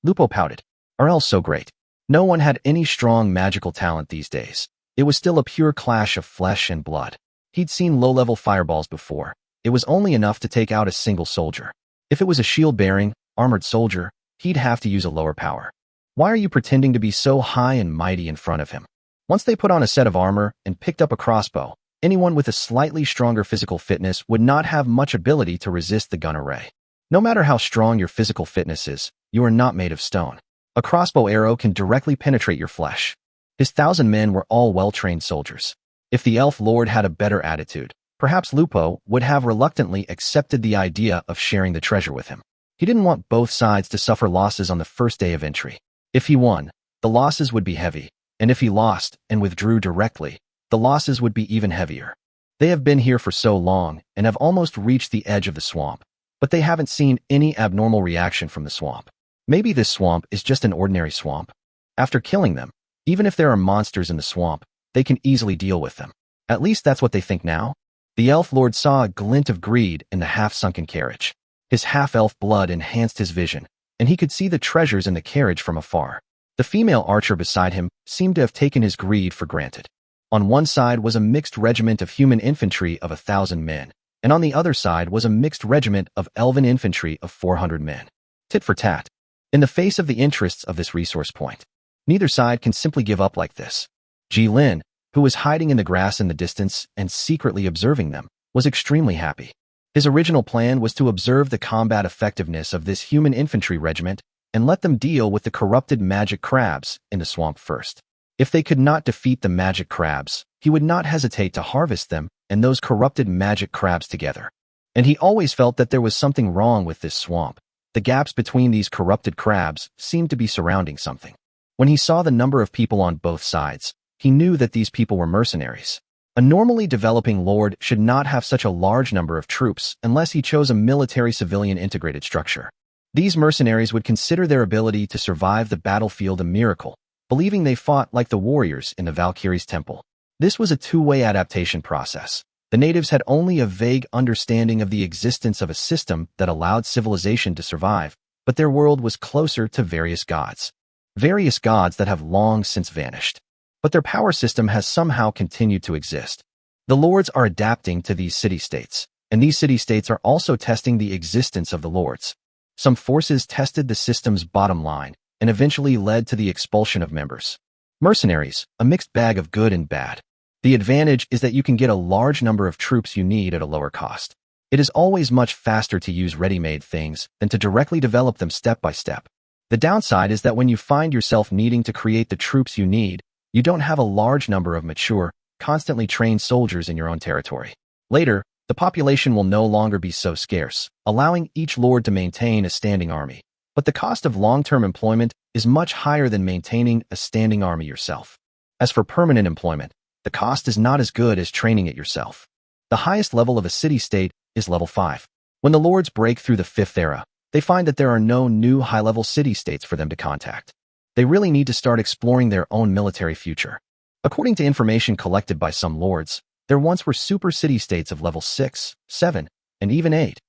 Lupo pouted. Are elves so great? No one had any strong magical talent these days. It was still a pure clash of flesh and blood. He'd seen low-level fireballs before. It was only enough to take out a single soldier. If it was a shield-bearing, armored soldier, he'd have to use a lower power. Why are you pretending to be so high and mighty in front of him? Once they put on a set of armor and picked up a crossbow, anyone with a slightly stronger physical fitness would not have much ability to resist the gun array. No matter how strong your physical fitness is, you are not made of stone. A crossbow arrow can directly penetrate your flesh. His 1,000 men were all well-trained soldiers. If the elf lord had a better attitude, perhaps Lupo would have reluctantly accepted the idea of sharing the treasure with him. He didn't want both sides to suffer losses on the first day of entry. If he won, the losses would be heavy, and if he lost and withdrew directly, the losses would be even heavier. They have been here for so long and have almost reached the edge of the swamp, but they haven't seen any abnormal reaction from the swamp. Maybe this swamp is just an ordinary swamp. After killing them, even if there are monsters in the swamp, they can easily deal with them. At least that's what they think now. The elf lord saw a glint of greed in the half-sunken carriage. His half-elf blood enhanced his vision, and he could see the treasures in the carriage from afar. The female archer beside him seemed to have taken his greed for granted. On one side was a mixed regiment of human infantry of 1,000 men, and on the other side was a mixed regiment of elven infantry of 400 men. Tit for tat. In the face of the interests of this resource point, neither side can simply give up like this. Ji Lin, who was hiding in the grass in the distance and secretly observing them, was extremely happy. His original plan was to observe the combat effectiveness of this human infantry regiment and let them deal with the corrupted magic crabs in the swamp first. If they could not defeat the magic crabs, he would not hesitate to harvest them and those corrupted magic crabs together. And he always felt that there was something wrong with this swamp. The gaps between these corrupted crabs seemed to be surrounding something. When he saw the number of people on both sides, he knew that these people were mercenaries. A normally developing lord should not have such a large number of troops unless he chose a military-civilian integrated structure. These mercenaries would consider their ability to survive the battlefield a miracle, believing they fought like the warriors in the Valkyrie's temple. This was a two-way adaptation process. The natives had only a vague understanding of the existence of a system that allowed civilization to survive, but their world was closer to various gods. Various gods that have long since vanished. But their power system has somehow continued to exist. The lords are adapting to these city-states, and these city-states are also testing the existence of the lords. Some forces tested the system's bottom line, and eventually led to the expulsion of members. Mercenaries, a mixed bag of good and bad. The advantage is that you can get a large number of troops you need at a lower cost. It is always much faster to use ready-made things than to directly develop them step by step. The downside is that when you find yourself needing to create the troops you need, you don't have a large number of mature, constantly trained soldiers in your own territory. Later, the population will no longer be so scarce, allowing each lord to maintain a standing army. But the cost of long-term employment is much higher than maintaining a standing army yourself. As for permanent employment, the cost is not as good as training it yourself. The highest level of a city-state is level 5. When the lords break through the 5th era, they find that there are no new high-level city-states for them to contact. They really need to start exploring their own military future. According to information collected by some lords, there once were super city-states of level 6, 7, and even 8.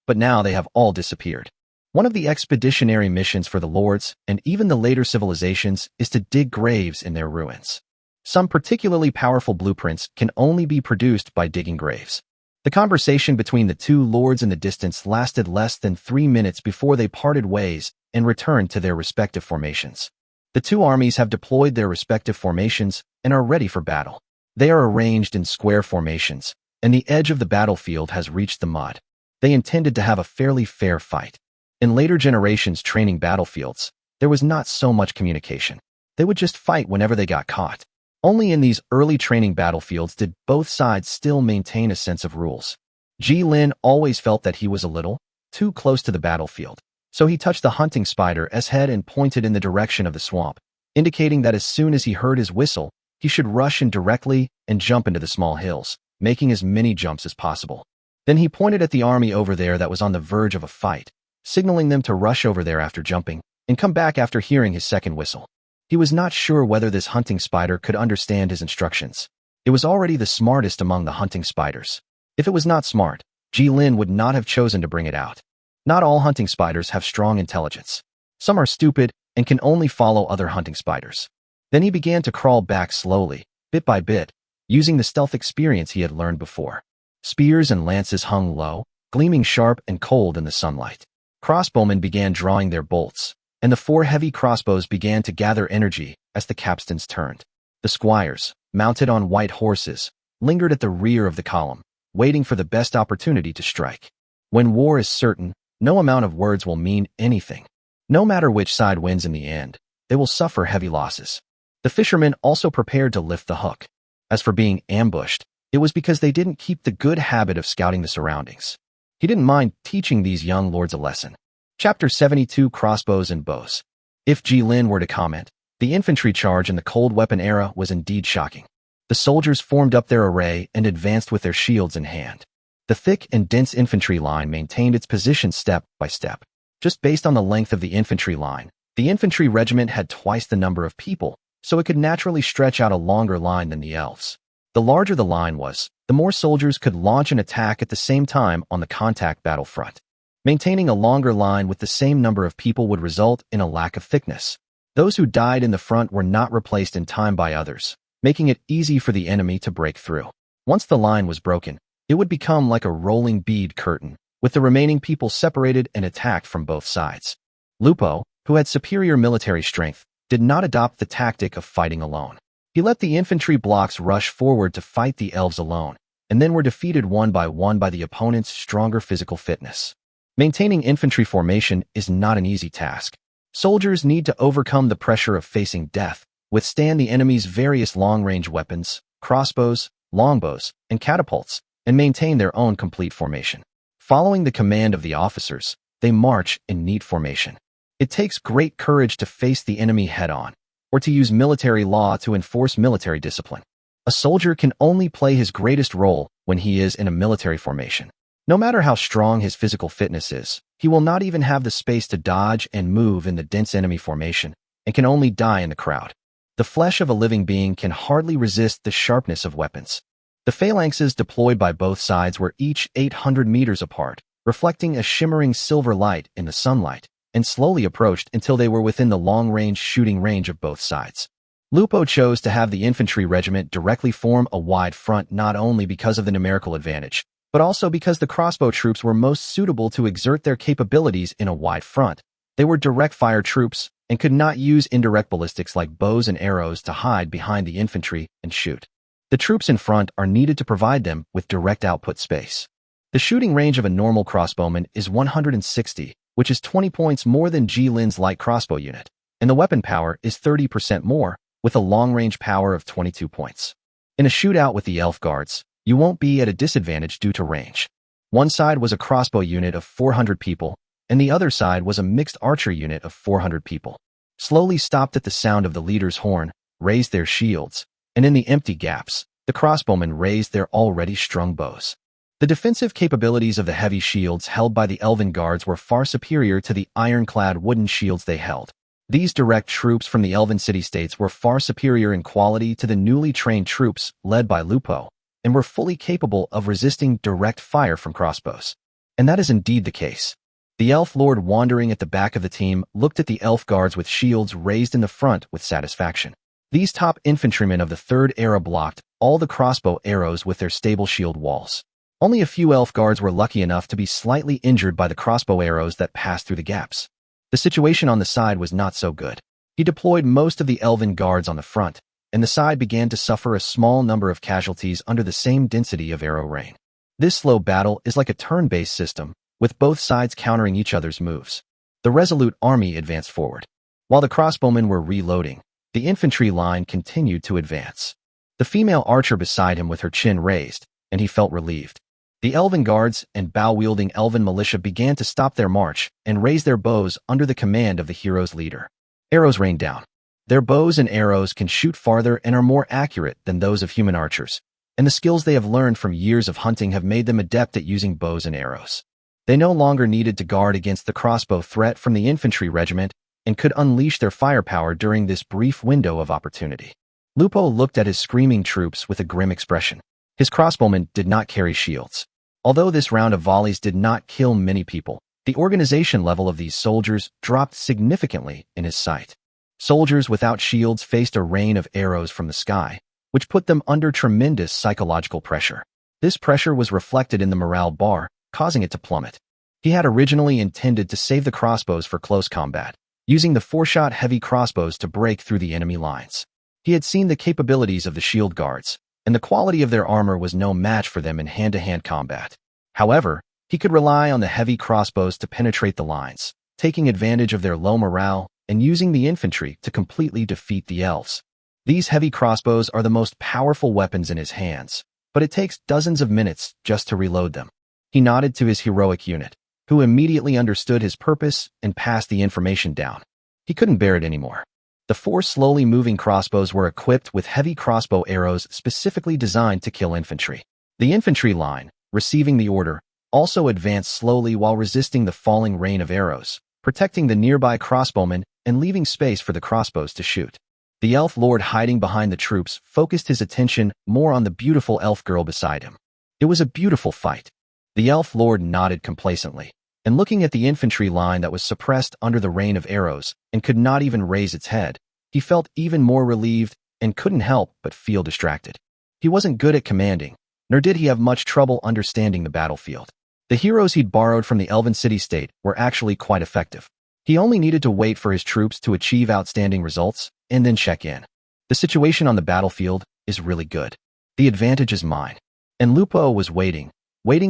But now they have all disappeared. One of the expeditionary missions for the lords, and even the later civilizations, is to dig graves in their ruins. Some particularly powerful blueprints can only be produced by digging graves. The conversation between the two lords in the distance lasted less than 3 minutes before they parted ways and returned to their respective formations. The two armies have deployed their respective formations and are ready for battle. They are arranged in square formations, and the edge of the battlefield has reached the mud. They intended to have a fairly fair fight. In later generations training battlefields, there was not so much communication. They would just fight whenever they got caught. Only in these early training battlefields did both sides still maintain a sense of rules. Ji-Lin always felt that he was a little too close to the battlefield, so he touched the hunting spider's head and pointed in the direction of the swamp, indicating that as soon as he heard his whistle, he should rush in directly and jump into the small hills, making as many jumps as possible. Then he pointed at the army over there that was on the verge of a fight, signaling them to rush over there after jumping and come back after hearing his second whistle. He was not sure whether this hunting spider could understand his instructions. It was already the smartest among the hunting spiders. If it was not smart, Ji-Lin would not have chosen to bring it out. Not all hunting spiders have strong intelligence. Some are stupid and can only follow other hunting spiders. Then he began to crawl back slowly, bit by bit, using the stealth experience he had learned before. Spears and lances hung low, gleaming sharp and cold in the sunlight. Crossbowmen began drawing their bolts, and the 4 heavy crossbows began to gather energy as the capstans turned. The squires, mounted on white horses, lingered at the rear of the column, waiting for the best opportunity to strike. When war is certain, no amount of words will mean anything. No matter which side wins in the end, they will suffer heavy losses. The fishermen also prepared to lift the hook. As for being ambushed, it was because they didn't keep the good habit of scouting the surroundings. He didn't mind teaching these young lords a lesson. Chapter 72 Crossbows and Bows. If Ji-Lin were to comment, the infantry charge in the cold weapon era was indeed shocking. The soldiers formed up their array and advanced with their shields in hand. The thick and dense infantry line maintained its position step by step. Just based on the length of the infantry line, the infantry regiment had twice the number of people, so it could naturally stretch out a longer line than the elves. The larger the line was, the more soldiers could launch an attack at the same time on the contact battlefront. Maintaining a longer line with the same number of people would result in a lack of thickness. Those who died in the front were not replaced in time by others, making it easy for the enemy to break through. Once the line was broken, it would become like a rolling bead curtain, with the remaining people separated and attacked from both sides. Lupo, who had superior military strength, did not adopt the tactic of fighting alone. He let the infantry blocks rush forward to fight the elves alone, and then were defeated one by the opponent's stronger physical fitness. Maintaining infantry formation is not an easy task. Soldiers need to overcome the pressure of facing death, withstand the enemy's various long-range weapons, crossbows, longbows, and catapults, and maintain their own complete formation. Following the command of the officers, they march in neat formation. It takes great courage to face the enemy head-on, or to use military law to enforce military discipline. A soldier can only play his greatest role when he is in a military formation. No matter how strong his physical fitness is, he will not even have the space to dodge and move in the dense enemy formation, and can only die in the crowd. The flesh of a living being can hardly resist the sharpness of weapons. The phalanxes deployed by both sides were each 800 meters apart, reflecting a shimmering silver light in the sunlight, and slowly approached until they were within the long-range shooting range of both sides. Lupo chose to have the infantry regiment directly form a wide front not only because of the numerical advantage, but also because the crossbow troops were most suitable to exert their capabilities in a wide front. They were direct-fire troops and could not use indirect ballistics like bows and arrows to hide behind the infantry and shoot. The troops in front are needed to provide them with direct output space. The shooting range of a normal crossbowman is 160, which is 20 points more than Ji-Lin's light crossbow unit, and the weapon power is 30% more, with a long-range power of 22 points. In a shootout with the elf guards, you won't be at a disadvantage due to range. One side was a crossbow unit of 400 people, and the other side was a mixed archer unit of 400 people. Slowly stopped at the sound of the leader's horn, raised their shields, and in the empty gaps, the crossbowmen raised their already strung bows. The defensive capabilities of the heavy shields held by the elven guards were far superior to the ironclad wooden shields they held. These direct troops from the elven city-states were far superior in quality to the newly trained troops led by Lupo, and were fully capable of resisting direct fire from crossbows. And that is indeed the case. The elf lord wandering at the back of the team looked at the elf guards with shields raised in the front with satisfaction. These top infantrymen of the Third Era blocked all the crossbow arrows with their stable shield walls. Only a few elf guards were lucky enough to be slightly injured by the crossbow arrows that passed through the gaps. The situation on the side was not so good. He deployed most of the elven guards on the front, and the side began to suffer a small number of casualties under the same density of arrow rain. This slow battle is like a turn-based system, with both sides countering each other's moves. The resolute army advanced forward. While the crossbowmen were reloading, the infantry line continued to advance. The female archer beside him with her chin raised, and he felt relieved. The elven guards and bow-wielding elven militia began to stop their march and raise their bows under the command of the hero's leader. Arrows rained down. Their bows and arrows can shoot farther and are more accurate than those of human archers, and the skills they have learned from years of hunting have made them adept at using bows and arrows. They no longer needed to guard against the crossbow threat from the infantry regiment and could unleash their firepower during this brief window of opportunity. Lupo looked at his screaming troops with a grim expression. His crossbowmen did not carry shields. Although this round of volleys did not kill many people, the organization level of these soldiers dropped significantly in his sight. Soldiers without shields faced a rain of arrows from the sky, which put them under tremendous psychological pressure. This pressure was reflected in the morale bar, causing it to plummet. He had originally intended to save the crossbows for close combat, using the 4-shot heavy crossbows to break through the enemy lines. He had seen the capabilities of the shield guards, and the quality of their armor was no match for them in hand-to-hand combat. However, he could rely on the heavy crossbows to penetrate the lines, taking advantage of their low morale and using the infantry to completely defeat the elves. These heavy crossbows are the most powerful weapons in his hands, but it takes dozens of minutes just to reload them. He nodded to his heroic unit, who immediately understood his purpose and passed the information down. He couldn't bear it anymore. The 4 slowly moving crossbows were equipped with heavy crossbow arrows specifically designed to kill infantry. The infantry line, receiving the order, also advanced slowly while resisting the falling rain of arrows, protecting the nearby crossbowmen and leaving space for the crossbows to shoot. The elf lord hiding behind the troops focused his attention more on the beautiful elf girl beside him. It was a beautiful fight. The elf lord nodded complacently, and looking at the infantry line that was suppressed under the rain of arrows and could not even raise its head, he felt even more relieved and couldn't help but feel distracted. He wasn't good at commanding, nor did he have much trouble understanding the battlefield. The heroes he'd borrowed from the Elven City-State were actually quite effective. He only needed to wait for his troops to achieve outstanding results and then check in. The situation on the battlefield is really good. The advantage is mine. And Lupo was waiting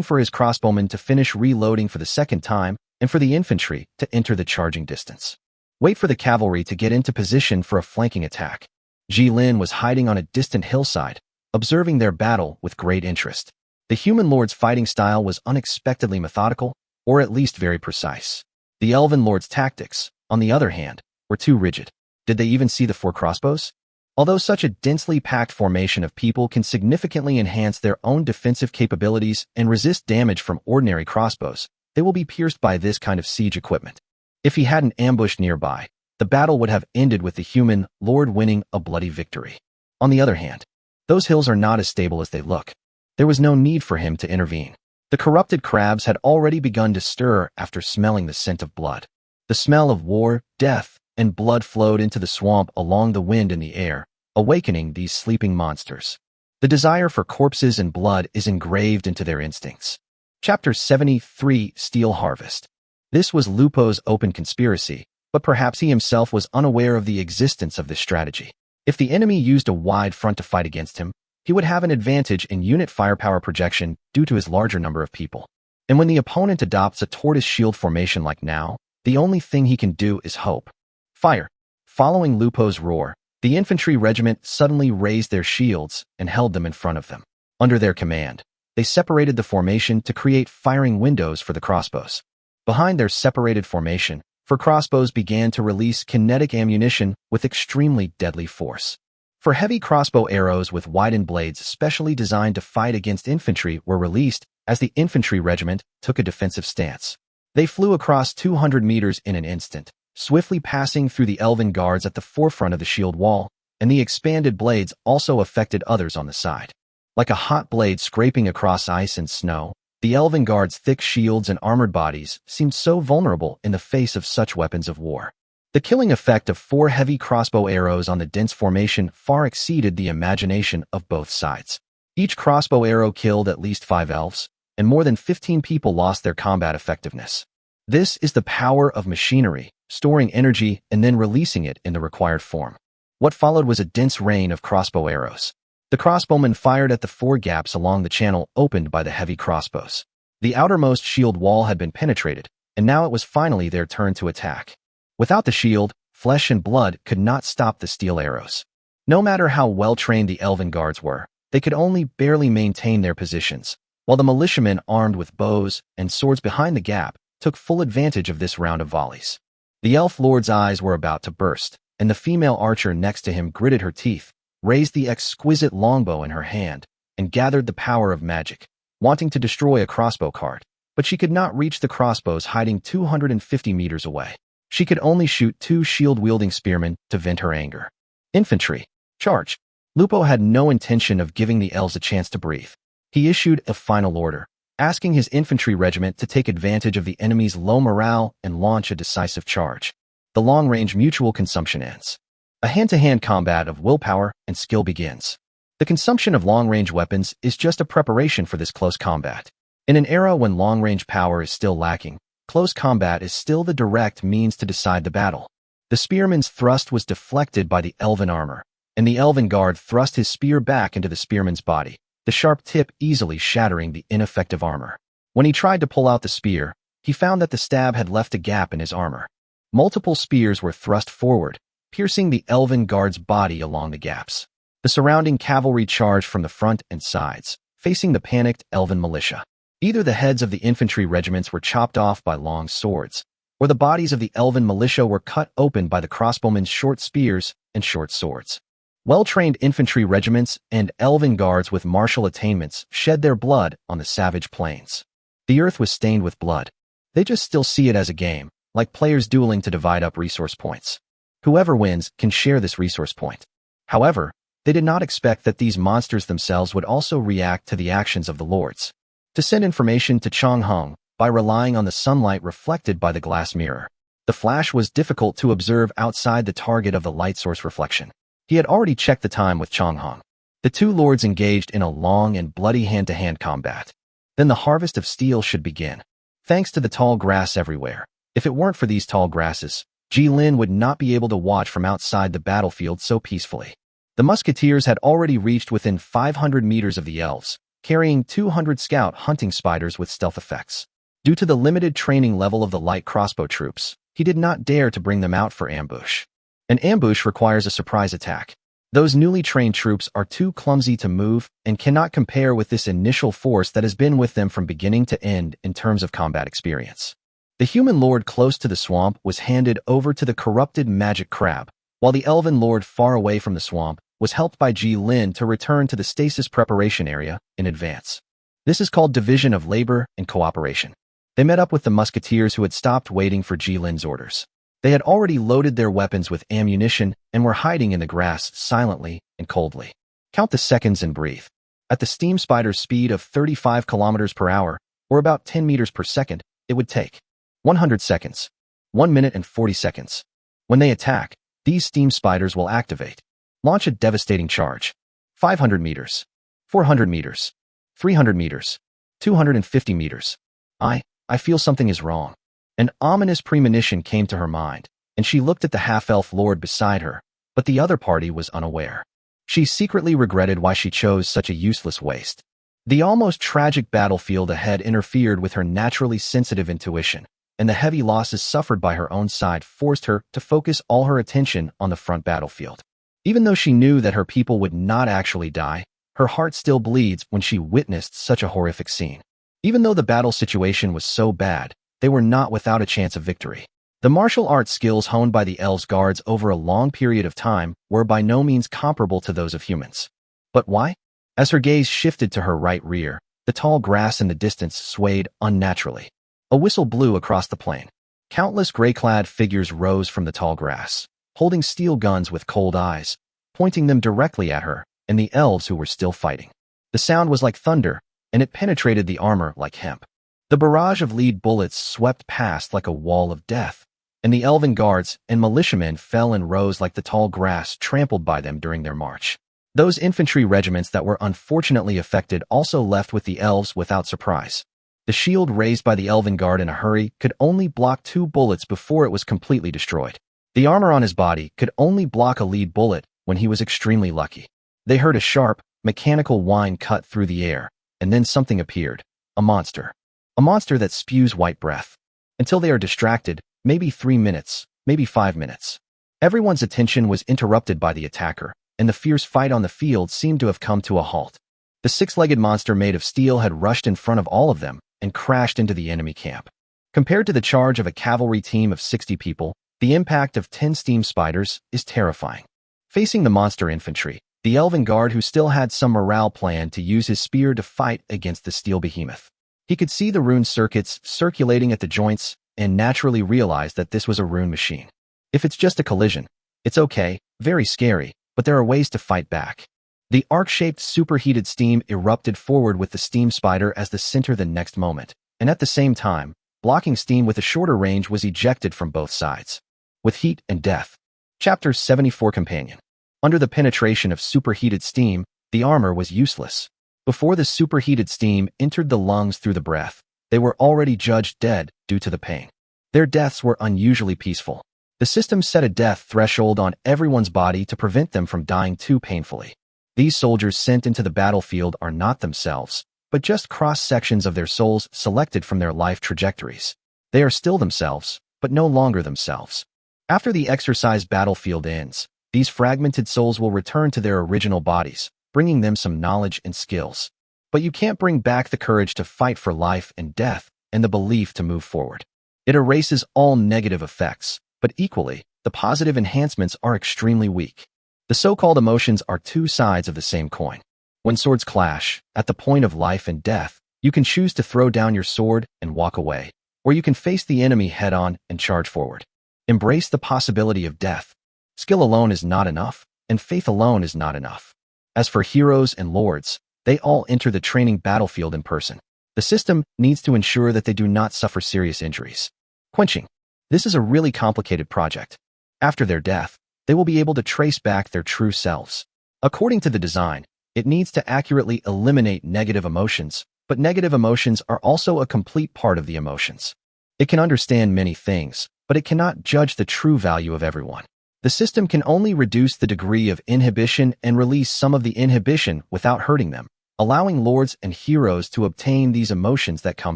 for his crossbowmen to finish reloading for the second time and for the infantry to enter the charging distance. Wait for the cavalry to get into position for a flanking attack. Jilin was hiding on a distant hillside, observing their battle with great interest. The human lord's fighting style was unexpectedly methodical, or at least very precise. The elven lord's tactics, on the other hand, were too rigid. Did they even see the 4 crossbows? Although such a densely packed formation of people can significantly enhance their own defensive capabilities and resist damage from ordinary crossbows, they will be pierced by this kind of siege equipment. If he hadn't ambushed nearby, the battle would have ended with the human lord winning a bloody victory. On the other hand, those hills are not as stable as they look. There was no need for him to intervene. The corrupted crabs had already begun to stir after smelling the scent of blood. The smell of war, death, and blood flowed into the swamp along the wind and the air, awakening these sleeping monsters. The desire for corpses and blood is engraved into their instincts. Chapter 73, Steel Harvest. This was Lupo's open conspiracy, but perhaps he himself was unaware of the existence of this strategy. If the enemy used a wide front to fight against him, he would have an advantage in unit firepower projection due to his larger number of people. And when the opponent adopts a tortoise shield formation like now, the only thing he can do is hope. Fire. Following Lupo's roar, the infantry regiment suddenly raised their shields and held them in front of them. Under their command, they separated the formation to create firing windows for the crossbows. Behind their separated formation, crossbows began to release kinetic ammunition with extremely deadly force. For heavy crossbow arrows with widened blades specially designed to fight against infantry were released as the infantry regiment took a defensive stance. They flew across 200 meters in an instant, swiftly passing through the elven guards at the forefront of the shield wall, and the expanded blades also affected others on the side. Like a hot blade scraping across ice and snow, the elven guards' thick shields and armored bodies seemed so vulnerable in the face of such weapons of war. The killing effect of 4 heavy crossbow arrows on the dense formation far exceeded the imagination of both sides. Each crossbow arrow killed at least 5 elves, and more than 15 people lost their combat effectiveness. This is the power of machinery, storing energy and then releasing it in the required form. What followed was a dense rain of crossbow arrows. The crossbowmen fired at the 4 gaps along the channel opened by the heavy crossbows. The outermost shield wall had been penetrated, and now it was finally their turn to attack. Without the shield, flesh and blood could not stop the steel arrows. No matter how well-trained the elven guards were, they could only barely maintain their positions, while the militiamen armed with bows and swords behind the gap took full advantage of this round of volleys. The elf lord's eyes were about to burst, and the female archer next to him gritted her teeth, raised the exquisite longbow in her hand, and gathered the power of magic, wanting to destroy a crossbow card. But she could not reach the crossbows hiding 250 meters away. She could only shoot 2 shield-wielding spearmen to vent her anger. Infantry. Charge. Lupo had no intention of giving the elves a chance to breathe. He issued a final order, asking his infantry regiment to take advantage of the enemy's low morale and launch a decisive charge. The long-range mutual consumption ends. A hand-to-hand combat of willpower and skill begins. The consumption of long-range weapons is just a preparation for this close combat. In an era when long-range power is still lacking, close combat is still the direct means to decide the battle. The spearman's thrust was deflected by the elven armor, and the elven guard thrust his spear back into the spearman's body, the sharp tip easily shattering the ineffective armor. When he tried to pull out the spear, he found that the stab had left a gap in his armor. Multiple spears were thrust forward, piercing the elven guard's body along the gaps. The surrounding cavalry charged from the front and sides, facing the panicked elven militia. Either the heads of the infantry regiments were chopped off by long swords, or the bodies of the elven militia were cut open by the crossbowmen's short spears and short swords. Well-trained infantry regiments and elven guards with martial attainments shed their blood on the savage plains. The earth was stained with blood. They just still see it as a game, like players dueling to divide up resource points. Whoever wins can share this resource point. However, they did not expect that these monsters themselves would also react to the actions of the lords. To send information to Chonghong by relying on the sunlight reflected by the glass mirror. The flash was difficult to observe outside the target of the light source reflection. He had already checked the time with Chonghong. The 2 lords engaged in a long and bloody hand-to-hand combat. Then the harvest of steel should begin. Thanks to the tall grass everywhere. If it weren't for these tall grasses, Jilin would not be able to watch from outside the battlefield so peacefully. The musketeers had already reached within 500 meters of the elves, carrying 200 scout hunting spiders with stealth effects. Due to the limited training level of the light crossbow troops, he did not dare to bring them out for ambush. An ambush requires a surprise attack. Those newly trained troops are too clumsy to move and cannot compare with this initial force that has been with them from beginning to end in terms of combat experience. The human lord close to the swamp was handed over to the corrupted magic crab, while the elven lord far away from the swamp was helped by Ji Lin to return to the stasis preparation area in advance. This is called division of labor and cooperation. They met up with the musketeers who had stopped waiting for Ji Lin's orders. They had already loaded their weapons with ammunition and were hiding in the grass silently and coldly. Count the seconds and breathe. At the steam spider's speed of 35 kilometers per hour, or about 10 meters per second, it would take 100 seconds, 1 minute and 40 seconds. When they attack, these steam spiders will activate. Launch a devastating charge. 500 meters, 400 meters, 300 meters, 250 meters. I feel something is wrong. An ominous premonition came to her mind, and she looked at the half-elf lord beside her, but the other party was unaware. She secretly regretted why she chose such a useless waste. The almost tragic battlefield ahead interfered with her naturally sensitive intuition, and the heavy losses suffered by her own side forced her to focus all her attention on the front battlefield. Even though she knew that her people would not actually die, her heart still bleeds when she witnessed such a horrific scene. Even though the battle situation was so bad, they were not without a chance of victory. The martial arts skills honed by the elves' guards over a long period of time were by no means comparable to those of humans. But why? As her gaze shifted to her right rear, the tall grass in the distance swayed unnaturally. A whistle blew across the plain. Countless gray-clad figures rose from the tall grass, holding steel guns with cold eyes, pointing them directly at her and the elves who were still fighting. The sound was like thunder, and it penetrated the armor like hemp. The barrage of lead bullets swept past like a wall of death, and the elven guards and militiamen fell in rows like the tall grass trampled by them during their march. Those infantry regiments that were unfortunately affected also left with the elves without surprise. The shield raised by the elven guard in a hurry could only block 2 bullets before it was completely destroyed. The armor on his body could only block a lead bullet when he was extremely lucky. They heard a sharp, mechanical whine cut through the air, and then something appeared. A monster. A monster that spews white breath. Until they are distracted, maybe 3 minutes, maybe 5 minutes. Everyone's attention was interrupted by the attacker, and the fierce fight on the field seemed to have come to a halt. The 6-legged monster made of steel had rushed in front of all of them and crashed into the enemy camp. Compared to the charge of a cavalry team of 60 people, the impact of 10 steam spiders is terrifying. Facing the monster infantry, the elven guard who still had some morale planned to use his spear to fight against the steel behemoth. He could see the rune circuits circulating at the joints and naturally realized that this was a rune machine. If it's just a collision, it's okay, very scary, but there are ways to fight back. The arc-shaped superheated steam erupted forward with the steam spider as the center the next moment, and at the same time, blocking steam with a shorter range was ejected from both sides. With heat and death. Chapter 74 Companion. Under the penetration of superheated steam, the armor was useless. Before the superheated steam entered the lungs through the breath, they were already judged dead due to the pain. Their deaths were unusually peaceful. The system set a death threshold on everyone's body to prevent them from dying too painfully. These soldiers sent into the battlefield are not themselves, but just cross-sections of their souls selected from their life trajectories. They are still themselves, but no longer themselves. After the exercise battlefield ends, these fragmented souls will return to their original bodies, bringing them some knowledge and skills. But you can't bring back the courage to fight for life and death and the belief to move forward. It erases all negative effects, but equally, the positive enhancements are extremely weak. The so-called emotions are 2 sides of the same coin. When swords clash, at the point of life and death, you can choose to throw down your sword and walk away, or you can face the enemy head-on and charge forward. Embrace the possibility of death. Skill alone is not enough, and faith alone is not enough. As for heroes and lords, they all enter the training battlefield in person. The system needs to ensure that they do not suffer serious injuries. Quenching. This is a really complicated project. After their death, they will be able to trace back their true selves. According to the design, it needs to accurately eliminate negative emotions, but negative emotions are also a complete part of the emotions. It can understand many things, but it cannot judge the true value of everyone. The system can only reduce the degree of inhibition and release some of the inhibition without hurting them, allowing lords and heroes to obtain these emotions that come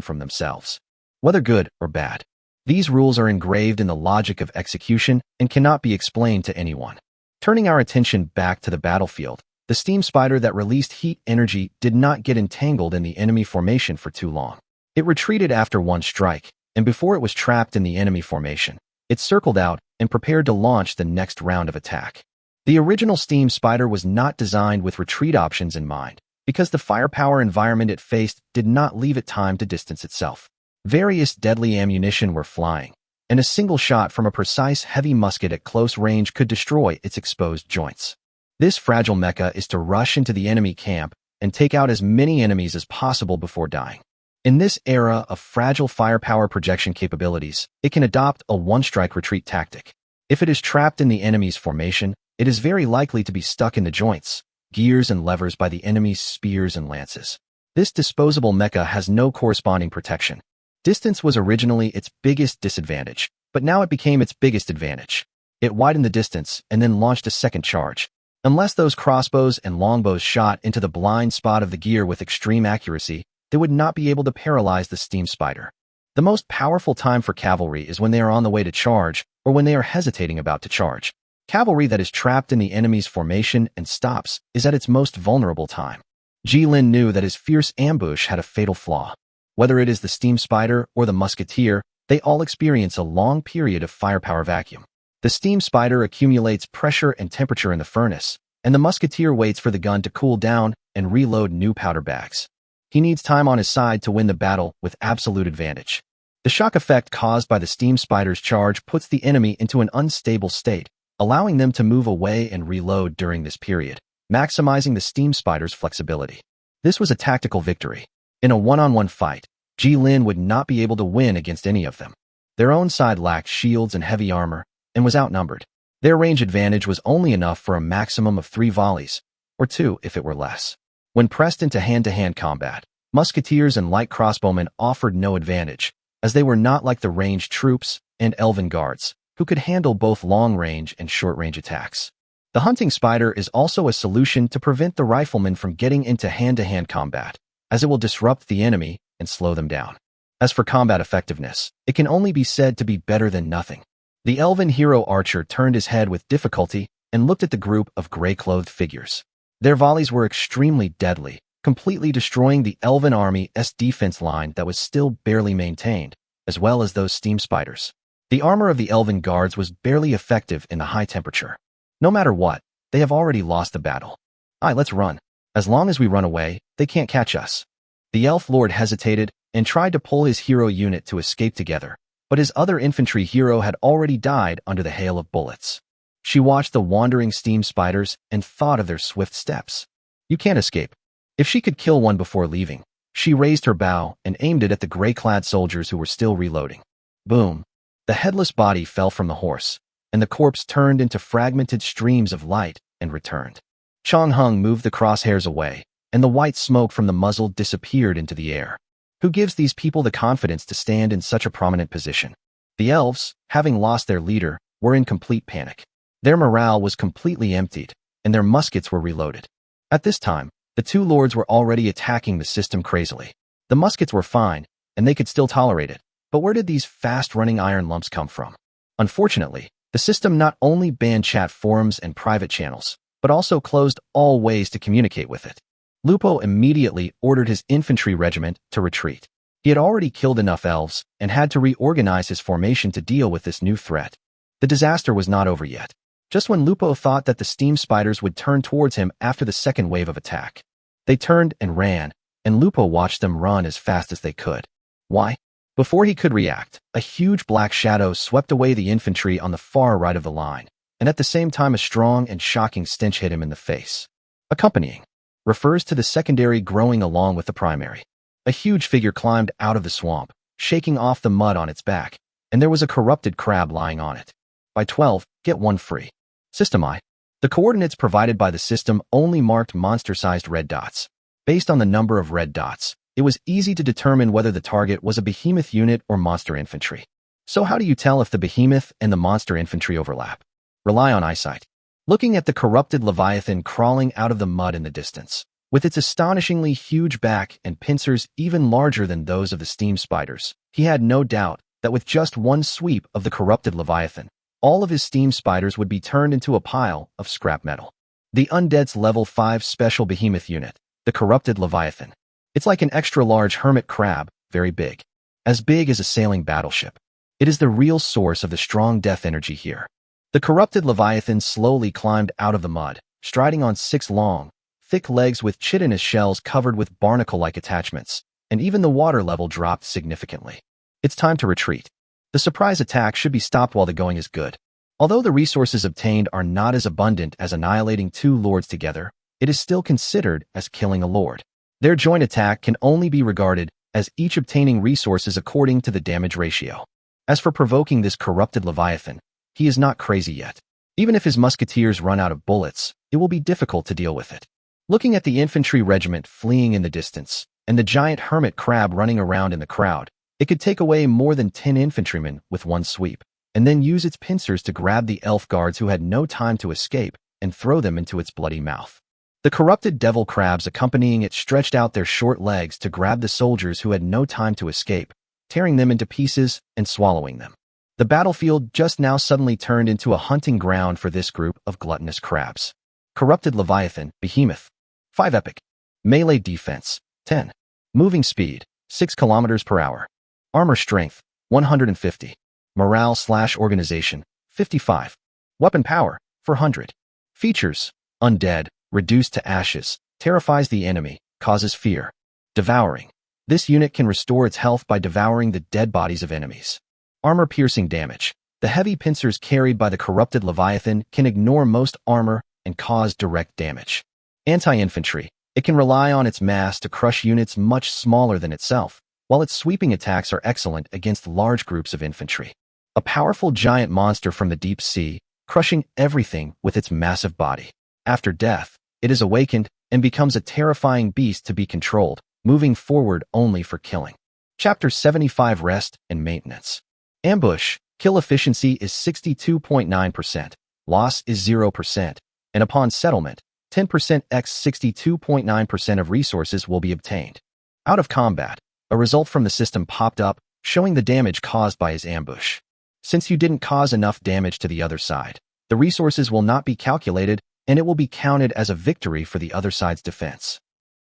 from themselves, whether good or bad. These rules are engraved in the logic of execution and cannot be explained to anyone. Turning our attention back to the battlefield, the steam spider that released heat energy did not get entangled in the enemy formation for too long. It retreated after one strike, and before it was trapped in the enemy formation, it circled out and prepared to launch the next round of attack. The original steam spider was not designed with retreat options in mind, because the firepower environment it faced did not leave it time to distance itself. Various deadly ammunition were flying, and a single shot from a precise heavy musket at close range could destroy its exposed joints. This fragile mecha is to rush into the enemy camp and take out as many enemies as possible before dying. In this era of fragile firepower projection capabilities, it can adopt a one-strike retreat tactic. If it is trapped in the enemy's formation, it is very likely to be stuck in the joints, gears, and levers by the enemy's spears and lances. This disposable mecha has no corresponding protection. Distance was originally its biggest disadvantage, but now it became its biggest advantage. It widened the distance and then launched a second charge. Unless those crossbows and longbows shot into the blind spot of the gear with extreme accuracy, they would not be able to paralyze the steam spider. The most powerful time for cavalry is when they are on the way to charge or when they are hesitating about to charge. Cavalry that is trapped in the enemy's formation and stops is at its most vulnerable time. Jilin knew that his fierce ambush had a fatal flaw. Whether it is the steam spider or the musketeer, they all experience a long period of firepower vacuum. The steam spider accumulates pressure and temperature in the furnace, and the musketeer waits for the gun to cool down and reload new powder bags. He needs time on his side to win the battle with absolute advantage. The shock effect caused by the steam spider's charge puts the enemy into an unstable state, allowing them to move away and reload during this period, maximizing the steam spider's flexibility. This was a tactical victory. In a one-on-one fight, Jilin would not be able to win against any of them. Their own side lacked shields and heavy armor, and was outnumbered. Their range advantage was only enough for a maximum of 3 volleys, or 2 if it were less. When pressed into hand-to-hand combat, musketeers and light crossbowmen offered no advantage, as they were not like the ranged troops and elven guards, who could handle both long-range and short-range attacks. The hunting spider is also a solution to prevent the riflemen from getting into hand-to-hand combat, as it will disrupt the enemy and slow them down. As for combat effectiveness, it can only be said to be better than nothing. The elven hero archer turned his head with difficulty and looked at the group of gray-clothed figures. Their volleys were extremely deadly, completely destroying the elven army's defense line that was still barely maintained, as well as those steam spiders. The armor of the elven guards was barely effective in the high temperature. No matter what, they have already lost the battle. Let's run. As long as we run away, they can't catch us. The elf lord hesitated and tried to pull his hero unit to escape together, but his other infantry hero had already died under the hail of bullets. She watched the wandering steam spiders and thought of their swift steps. You can't escape. If she could kill one before leaving, she raised her bow and aimed it at the gray-clad soldiers who were still reloading. Boom! The headless body fell from the horse, and the corpse turned into fragmented streams of light and returned. Chong Hung moved the crosshairs away, and the white smoke from the muzzle disappeared into the air. Who gives these people the confidence to stand in such a prominent position? The elves, having lost their leader, were in complete panic. Their morale was completely emptied, and their muskets were reloaded. At this time, the two lords were already attacking the system crazily. The muskets were fine, and they could still tolerate it, but where did these fast-running iron lumps come from? Unfortunately, the system not only banned chat forums and private channels, but also closed all ways to communicate with it. Lupo immediately ordered his infantry regiment to retreat. He had already killed enough elves and had to reorganize his formation to deal with this new threat. The disaster was not over yet. Just when Lupo thought that the steam spiders would turn towards him after the second wave of attack, they turned and ran, and Lupo watched them run as fast as they could. Why? Before he could react, a huge black shadow swept away the infantry on the far right of the line, and at the same time a strong and shocking stench hit him in the face. Accompanying refers to the secondary growing along with the primary. A huge figure climbed out of the swamp, shaking off the mud on its back, and there was a corrupted crab lying on it. Buy 12, get 1 free. System I. The coordinates provided by the system only marked monster-sized red dots. Based on the number of red dots, it was easy to determine whether the target was a behemoth unit or monster infantry. So how do you tell if the behemoth and the monster infantry overlap? Rely on eyesight. Looking at the corrupted leviathan crawling out of the mud in the distance, With its astonishingly huge back and pincers even larger than those of the steam spiders, he had no doubt that with just one sweep of the corrupted Leviathan, all of his steam spiders would be turned into a pile of scrap metal. The Undead's Level 5 Special Behemoth Unit, the Corrupted Leviathan. It's like an extra-large hermit crab, very big. As big as a sailing battleship. It is the real source of the strong death energy here. The Corrupted Leviathan slowly climbed out of the mud, striding on 6 long, thick legs with chitinous shells covered with barnacle-like attachments, and even the water level dropped significantly. It's time to retreat. The surprise attack should be stopped while the going is good. Although the resources obtained are not as abundant as annihilating 2 lords together, it is still considered as killing a lord. Their joint attack can only be regarded as each obtaining resources according to the damage ratio. As for provoking this corrupted Leviathan, he is not crazy yet. Even if his musketeers run out of bullets, it will be difficult to deal with it. Looking at the infantry regiment fleeing in the distance, and the giant hermit crab running around in the crowd, it could take away more than 10 infantrymen with one sweep, and then use its pincers to grab the elf guards who had no time to escape and throw them into its bloody mouth. The corrupted devil crabs accompanying it stretched out their short legs to grab the soldiers who had no time to escape, tearing them into pieces and swallowing them. The battlefield just now suddenly turned into a hunting ground for this group of gluttonous crabs. Corrupted Leviathan, Behemoth. 5 Epic. Melee Defense, 10. Moving Speed, 6 km per hour. Armor Strength, 150. Morale/Organization, 55. Weapon Power, 400. Features: Undead, reduced to ashes, terrifies the enemy, causes fear. Devouring. This unit can restore its health by devouring the dead bodies of enemies. Armor-piercing damage. The heavy pincers carried by the corrupted Leviathan can ignore most armor and cause direct damage. Anti-infantry. It can rely on its mass to crush units much smaller than itself, while its sweeping attacks are excellent against large groups of infantry. A powerful giant monster from the deep sea, crushing everything with its massive body. After death, it is awakened and becomes a terrifying beast to be controlled, moving forward only for killing. Chapter 75 Rest and Maintenance. Ambush. Kill efficiency is 62.9%, loss is 0%, and upon settlement, 10% x 62.9% of resources will be obtained. Out of combat. A result from the system popped up, showing the damage caused by his ambush. Since you didn't cause enough damage to the other side, the resources will not be calculated, and it will be counted as a victory for the other side's defense.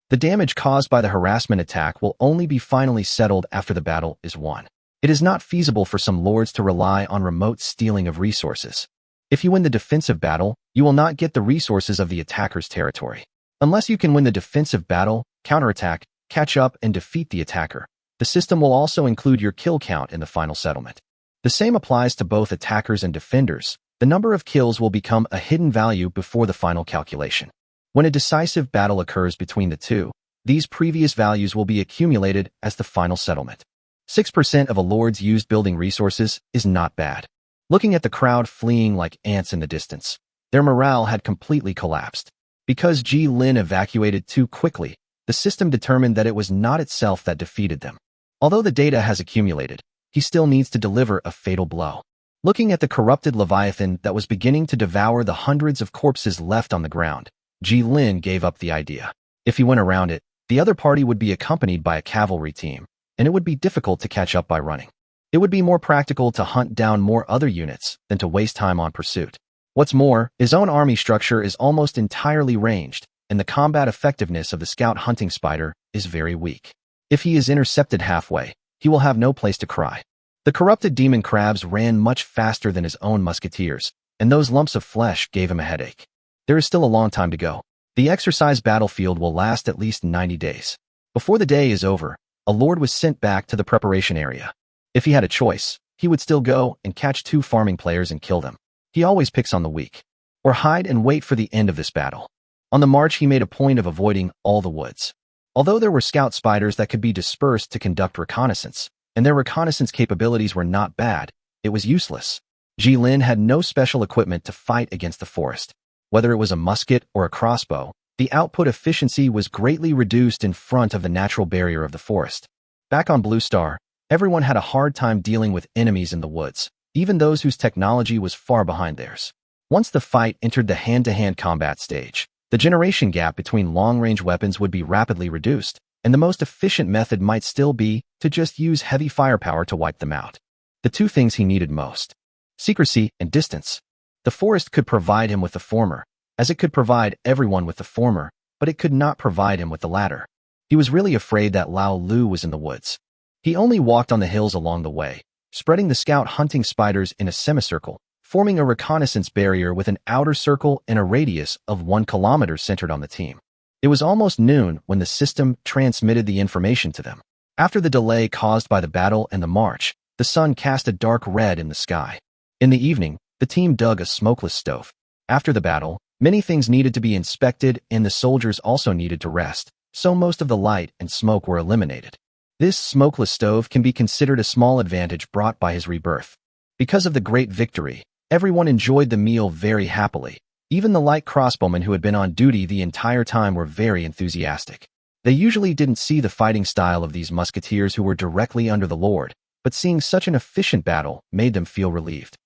The damage caused by the harassment attack will only be finally settled after the battle is won. It is not feasible for some lords to rely on remote stealing of resources. If you win the defensive battle, you will not get the resources of the attacker's territory. Unless you can win the defensive battle, counterattack, catch up, and defeat the attacker, the system will also include your kill count in the final settlement. The same applies to both attackers and defenders. The number of kills will become a hidden value before the final calculation. When a decisive battle occurs between the two, these previous values will be accumulated as the final settlement. 6% of a lord's used building resources is not bad. Looking at the crowd fleeing like ants in the distance, their morale had completely collapsed. Because Ji Lin evacuated too quickly, the system determined that it was not itself that defeated them. Although the data has accumulated, he still needs to deliver a fatal blow. Looking at the corrupted Leviathan that was beginning to devour the hundreds of corpses left on the ground, Ji Lin gave up the idea. If he went around it, the other party would be accompanied by a cavalry team, and it would be difficult to catch up by running. It would be more practical to hunt down more other units than to waste time on pursuit. What's more, his own army structure is almost entirely ranged, and the combat effectiveness of the scout hunting spider is very weak. If he is intercepted halfway, he will have no place to cry. The corrupted demon crabs ran much faster than his own musketeers, and those lumps of flesh gave him a headache. There is still a long time to go. The exercise battlefield will last at least 90 days. Before the day is over, a lord was sent back to the preparation area. If he had a choice, he would still go and catch 2 farming players and kill them. He always picks on the weak. Or hide and wait for the end of this battle. On the march, he made a point of avoiding all the woods. Although there were scout spiders that could be dispersed to conduct reconnaissance, and their reconnaissance capabilities were not bad, it was useless. Ji Lin had no special equipment to fight against the forest. Whether it was a musket or a crossbow, the output efficiency was greatly reduced in front of the natural barrier of the forest. Back on Blue Star, everyone had a hard time dealing with enemies in the woods, even those whose technology was far behind theirs. Once the fight entered the hand-to-hand combat stage, The generation gap between long-range weapons would be rapidly reduced, and the most efficient method might still be to just use heavy firepower to wipe them out. The two things he needed most: secrecy and distance. The forest could provide him with the former, as it could provide everyone with the former, but it could not provide him with the latter. He was really afraid that Lao Lu was in the woods. He only walked on the hills along the way, spreading the scout hunting spiders in a semicircle, forming a reconnaissance barrier with an outer circle and a radius of 1 kilometer centered on the team. It was almost noon when the system transmitted the information to them. After the delay caused by the battle and the march, the sun cast a dark red in the sky. In the evening, the team dug a smokeless stove. After the battle, many things needed to be inspected and the soldiers also needed to rest, so most of the light and smoke were eliminated. This smokeless stove can be considered a small advantage brought by his rebirth. Because of the great victory, everyone enjoyed the meal very happily. Even the light crossbowmen who had been on duty the entire time were very enthusiastic. They usually didn't see the fighting style of these musketeers who were directly under the Lord, but seeing such an efficient battle made them feel relieved.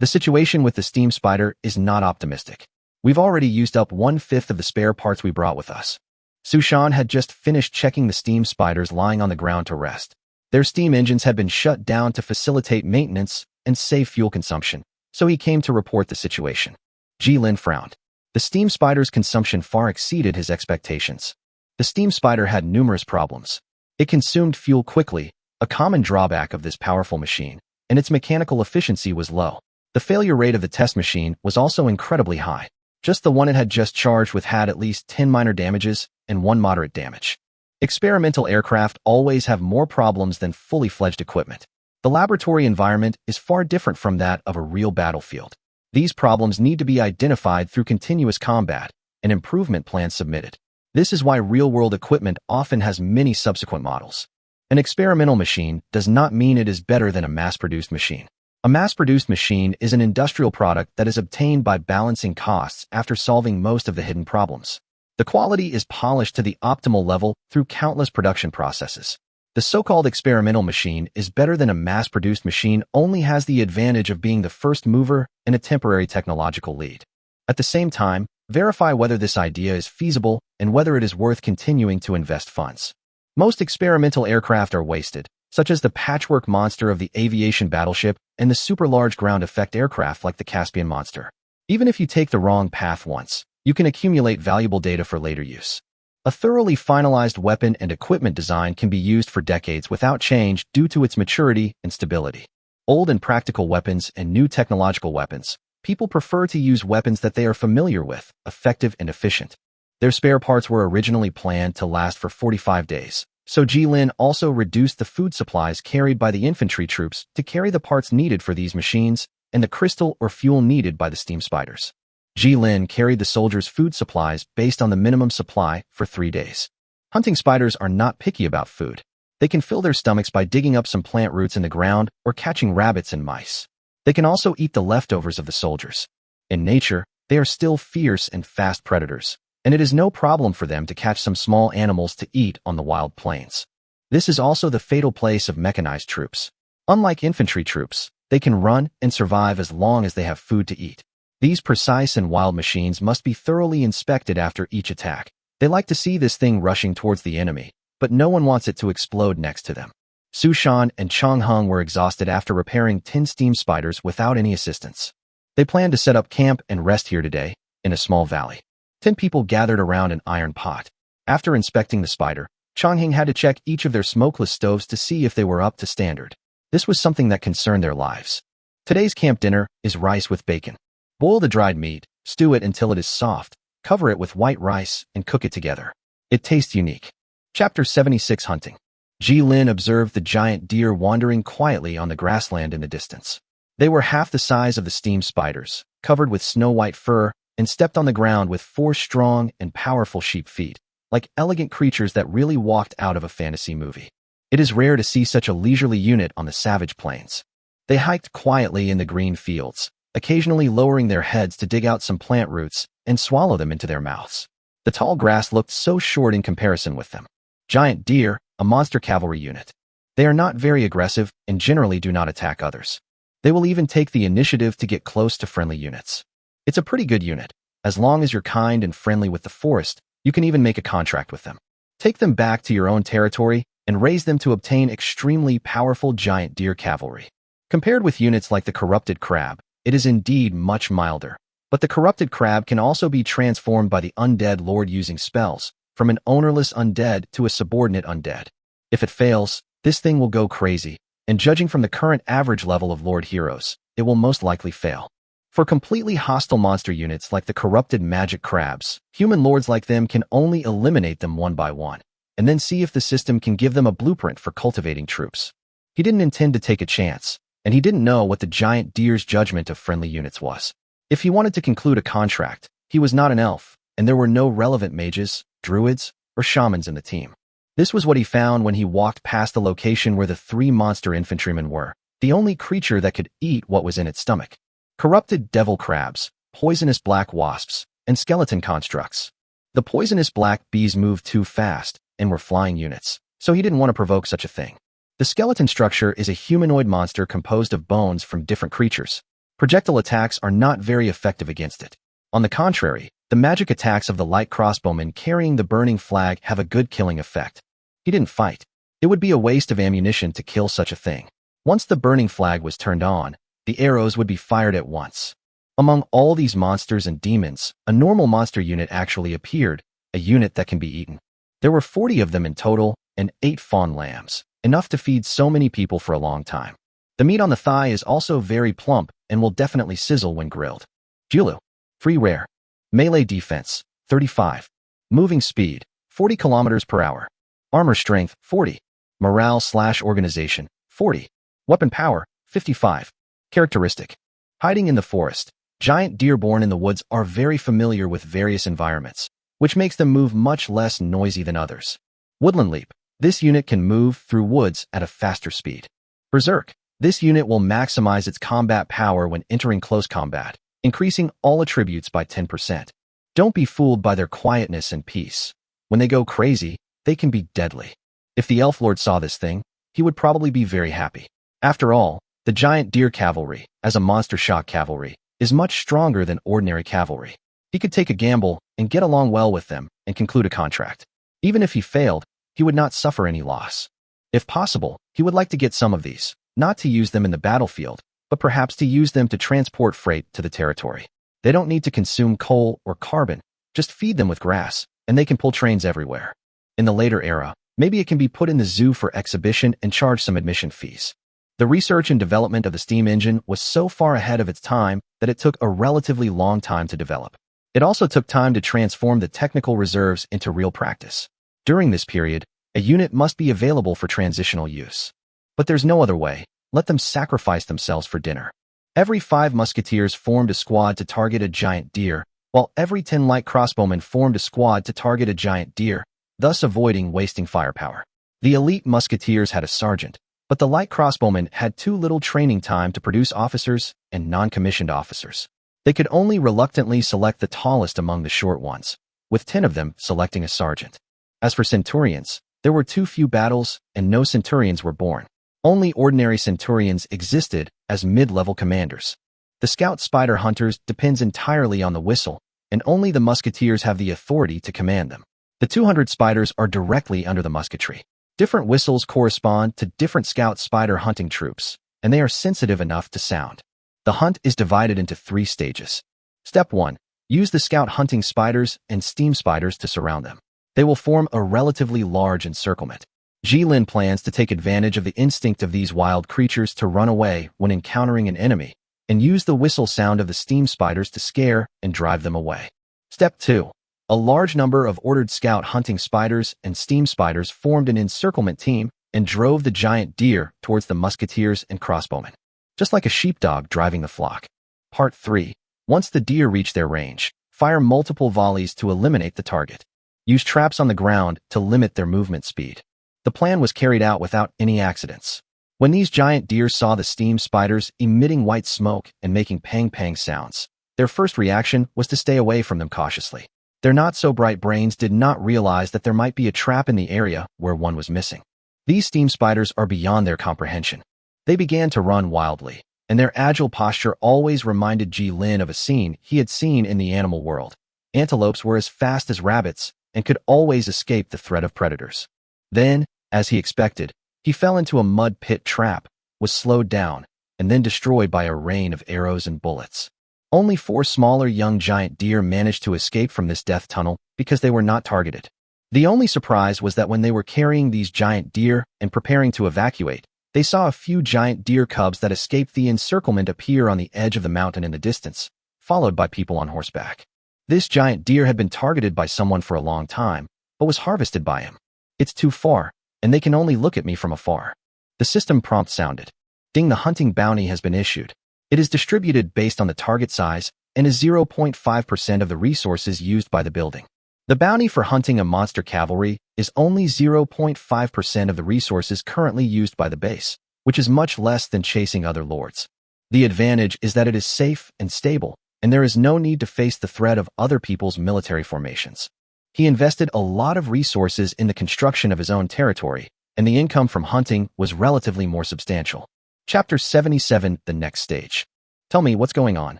The situation with the steam spider is not optimistic. We've already used up 1/5 of the spare parts we brought with us. Sushan had just finished checking the steam spiders lying on the ground to rest. Their steam engines had been shut down to facilitate maintenance and save fuel consumption, so he came to report the situation. Jilin frowned. The steam spider's consumption far exceeded his expectations. The steam spider had numerous problems. It consumed fuel quickly, a common drawback of this powerful machine, and its mechanical efficiency was low. The failure rate of the test machine was also incredibly high. Just the one it had just charged with had at least 10 minor damages and 1 moderate damage. Experimental aircraft always have more problems than fully fledged equipment. The laboratory environment is far different from that of a real battlefield. These problems need to be identified through continuous combat and improvement plans submitted. This is why real-world equipment often has many subsequent models. An experimental machine does not mean it is better than a mass-produced machine. A mass-produced machine is an industrial product that is obtained by balancing costs after solving most of the hidden problems. The quality is polished to the optimal level through countless production processes. The so-called experimental machine is better than a mass-produced machine, only has the advantage of being the first mover and a temporary technological lead. At the same time, verify whether this idea is feasible and whether it is worth continuing to invest funds. Most experimental aircraft are wasted, such as the patchwork monster of the aviation battleship and the super-large ground effect aircraft like the Caspian monster. Even if you take the wrong path once, you can accumulate valuable data for later use. A thoroughly finalized weapon and equipment design can be used for decades without change due to its maturity and stability. Old and practical weapons and new technological weapons. People prefer to use weapons that they are familiar with, effective and efficient. Their spare parts were originally planned to last for 45 days, so Jilin also reduced the food supplies carried by the infantry troops to carry the parts needed for these machines and the crystal or fuel needed by the steam spiders. Jilin carried the soldiers' food supplies based on the minimum supply for 3 days. Hunting spiders are not picky about food. They can fill their stomachs by digging up some plant roots in the ground or catching rabbits and mice. They can also eat the leftovers of the soldiers. In nature, they are still fierce and fast predators, and it is no problem for them to catch some small animals to eat on the wild plains. This is also the fatal place of mechanized troops. Unlike infantry troops, they can run and survive as long as they have food to eat. These precise and wild machines must be thoroughly inspected after each attack. They like to see this thing rushing towards the enemy, but no one wants it to explode next to them. Sushan and Chongheng were exhausted after repairing 10 steam spiders without any assistance. They planned to set up camp and rest here today, in a small valley. 10 people gathered around an iron pot. After inspecting the spider, Chongheng had to check each of their smokeless stoves to see if they were up to standard. This was something that concerned their lives. Today's camp dinner is rice with bacon. Boil the dried meat, stew it until it is soft, cover it with white rice, and cook it together. It tastes unique. Chapter 76 Hunting. Jilin observed the giant deer wandering quietly on the grassland in the distance. They were half the size of the steam spiders, covered with snow-white fur, and stepped on the ground with 4 strong and powerful sheep feet, like elegant creatures that really walked out of a fantasy movie. It is rare to see such a leisurely unit on the savage plains. They hiked quietly in the green fields, occasionally lowering their heads to dig out some plant roots and swallow them into their mouths. The tall grass looked so short in comparison with them. Giant deer, a monster cavalry unit. They are not very aggressive and generally do not attack others. They will even take the initiative to get close to friendly units. It's a pretty good unit. As long as you're kind and friendly with the forest, you can even make a contract with them. Take them back to your own territory and raise them to obtain extremely powerful giant deer cavalry. Compared with units like the corrupted crab, it is indeed much milder. But the corrupted crab can also be transformed by the undead lord using spells, from an ownerless undead to a subordinate undead. If it fails, this thing will go crazy, and judging from the current average level of lord heroes, it will most likely fail. For completely hostile monster units like the corrupted magic crabs, human lords like them can only eliminate them one by one, and then see if the system can give them a blueprint for cultivating troops. He didn't intend to take a chance, and he didn't know what the giant deer's judgment of friendly units was. If he wanted to conclude a contract, he was not an elf, and there were no relevant mages, druids, or shamans in the team. This was what he found when he walked past the location where the 3 monster infantrymen were, the only creature that could eat what was in its stomach. Corrupted devil crabs, poisonous black wasps, and skeleton constructs. The poisonous black bees moved too fast and were flying units, so he didn't want to provoke such a thing. The skeleton structure is a humanoid monster composed of bones from different creatures. Projectile attacks are not very effective against it. On the contrary, the magic attacks of the light crossbowmen carrying the burning flag have a good killing effect. He didn't fight. It would be a waste of ammunition to kill such a thing. Once the burning flag was turned on, the arrows would be fired at once. Among all these monsters and demons, a normal monster unit actually appeared, a unit that can be eaten. There were 40 of them in total, and 8 fawn lambs, enough to feed so many people for a long time. The meat on the thigh is also very plump and will definitely sizzle when grilled. Julu. Free rare. Melee defense, 35. Moving speed, 40 kilometers per hour. Armor strength, 40. Morale/organization, 40. Weapon power, 55. Characteristic. Hiding in the forest. Giant deer born in the woods are very familiar with various environments, which makes them move much less noisy than others. Woodland leap. This unit can move through woods at a faster speed. Berserk. This unit will maximize its combat power when entering close combat, increasing all attributes by 10%. Don't be fooled by their quietness and peace. When they go crazy, they can be deadly. If the Elf Lord saw this thing, he would probably be very happy. After all, the giant deer cavalry, as a monster shock cavalry, is much stronger than ordinary cavalry. He could take a gamble and get along well with them and conclude a contract. Even if he failed, he would not suffer any loss. If possible, he would like to get some of these. Not to use them in the battlefield, but perhaps to use them to transport freight to the territory. They don't need to consume coal or carbon, just feed them with grass, and they can pull trains everywhere. In the later era, maybe it can be put in the zoo for exhibition and charge some admission fees. The research and development of the steam engine was so far ahead of its time that it took a relatively long time to develop. It also took time to transform the technical reserves into real practice. During this period, a unit must be available for transitional use. But there's no other way. Let them sacrifice themselves for dinner. Every 5 musketeers formed a squad to target a giant deer, while every 10 light crossbowmen formed a squad to target a giant deer, thus avoiding wasting firepower. The elite musketeers had a sergeant, but the light crossbowmen had too little training time to produce officers and non-commissioned officers. They could only reluctantly select the tallest among the short ones, with 10 of them selecting a sergeant. As for centurions, there were too few battles and no centurions were born. Only ordinary centurions existed as mid-level commanders. The scout spider hunters depends entirely on the whistle, and only the musketeers have the authority to command them. The 200 spiders are directly under the musketry. Different whistles correspond to different scout spider hunting troops, and they are sensitive enough to sound. The hunt is divided into 3 stages. Step 1. Use the scout hunting spiders and steam spiders to surround them. They will form a relatively large encirclement. Jilin plans to take advantage of the instinct of these wild creatures to run away when encountering an enemy, and use the whistle sound of the steam spiders to scare and drive them away. Step 2. A large number of ordered scout hunting spiders and steam spiders formed an encirclement team and drove the giant deer towards the musketeers and crossbowmen, just like a sheepdog driving the flock. Part 3. Once the deer reach their range, fire multiple volleys to eliminate the target. Use traps on the ground to limit their movement speed. The plan was carried out without any accidents. When these giant deer saw the steam spiders emitting white smoke and making pang-pang sounds, their first reaction was to stay away from them cautiously. Their not-so-bright brains did not realize that there might be a trap in the area where one was missing. These steam spiders are beyond their comprehension. They began to run wildly. and their agile posture always reminded Ji Lin of a scene he had seen in the animal world. Antelopes were as fast as rabbits and could always escape the threat of predators. Then, as he expected, he fell into a mud pit trap, was slowed down, and then destroyed by a rain of arrows and bullets. Only 4 smaller young giant deer managed to escape from this death tunnel because they were not targeted. The only surprise was that when they were carrying these giant deer and preparing to evacuate, they saw a few giant deer cubs that escaped the encirclement appear on the edge of the mountain in the distance, followed by people on horseback. This giant deer had been targeted by someone for a long time, but was harvested by him. It's too far, and they can only look at me from afar. The system prompt sounded. Ding, the hunting bounty has been issued. It is distributed based on the target size and is 0.5% of the resources used by the building. The bounty for hunting a monster cavalry is only 0.5% of the resources currently used by the base, which is much less than chasing other lords. The advantage is that it is safe and stable, and there is no need to face the threat of other people's military formations. He invested a lot of resources in the construction of his own territory, and the income from hunting was relatively more substantial. Chapter 77, The Next Stage. Tell me what's going on.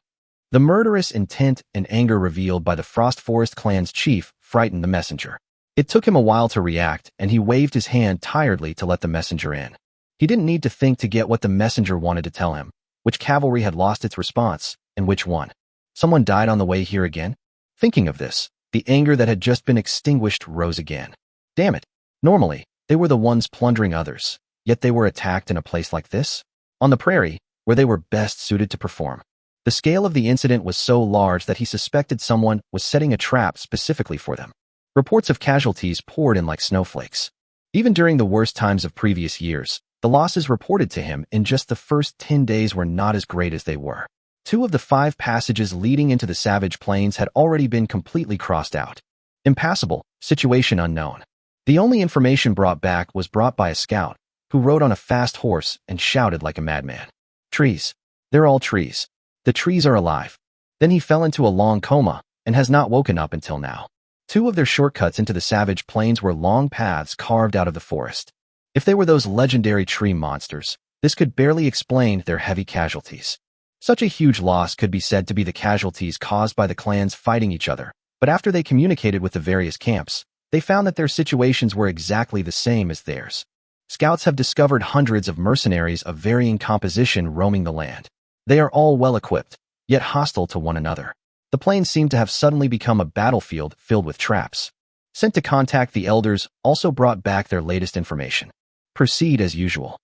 The murderous intent and anger revealed by the Frost Forest clan's chief frightened the messenger. It took him a while to react, and he waved his hand tiredly to let the messenger in. He didn't need to think to get what the messenger wanted to tell him, which cavalry had lost its response, and which one. Someone died on the way here again? Thinking of this, the anger that had just been extinguished rose again. Damn it. Normally, they were the ones plundering others, yet they were attacked in a place like this? On the prairie, where they were best suited to perform. The scale of the incident was so large that he suspected someone was setting a trap specifically for them. Reports of casualties poured in like snowflakes. Even during the worst times of previous years, the losses reported to him in just the first 10 days were not as great as they were. 2 of the 5 passages leading into the Savage Plains had already been completely crossed out. Impassable, situation unknown. The only information brought back was brought by a scout, who rode on a fast horse and shouted like a madman. Trees. They're all trees. The trees are alive. Then he fell into a long coma and has not woken up until now. 2 of their shortcuts into the Savage Plains were long paths carved out of the forest. If they were those legendary tree monsters, this could barely explain their heavy casualties. Such a huge loss could be said to be the casualties caused by the clans fighting each other, but after they communicated with the various camps, they found that their situations were exactly the same as theirs. Scouts have discovered hundreds of mercenaries of varying composition roaming the land. They are all well-equipped, yet hostile to one another. The plains seem to have suddenly become a battlefield filled with traps. Sent to contact the elders also brought back their latest information. Proceed as usual.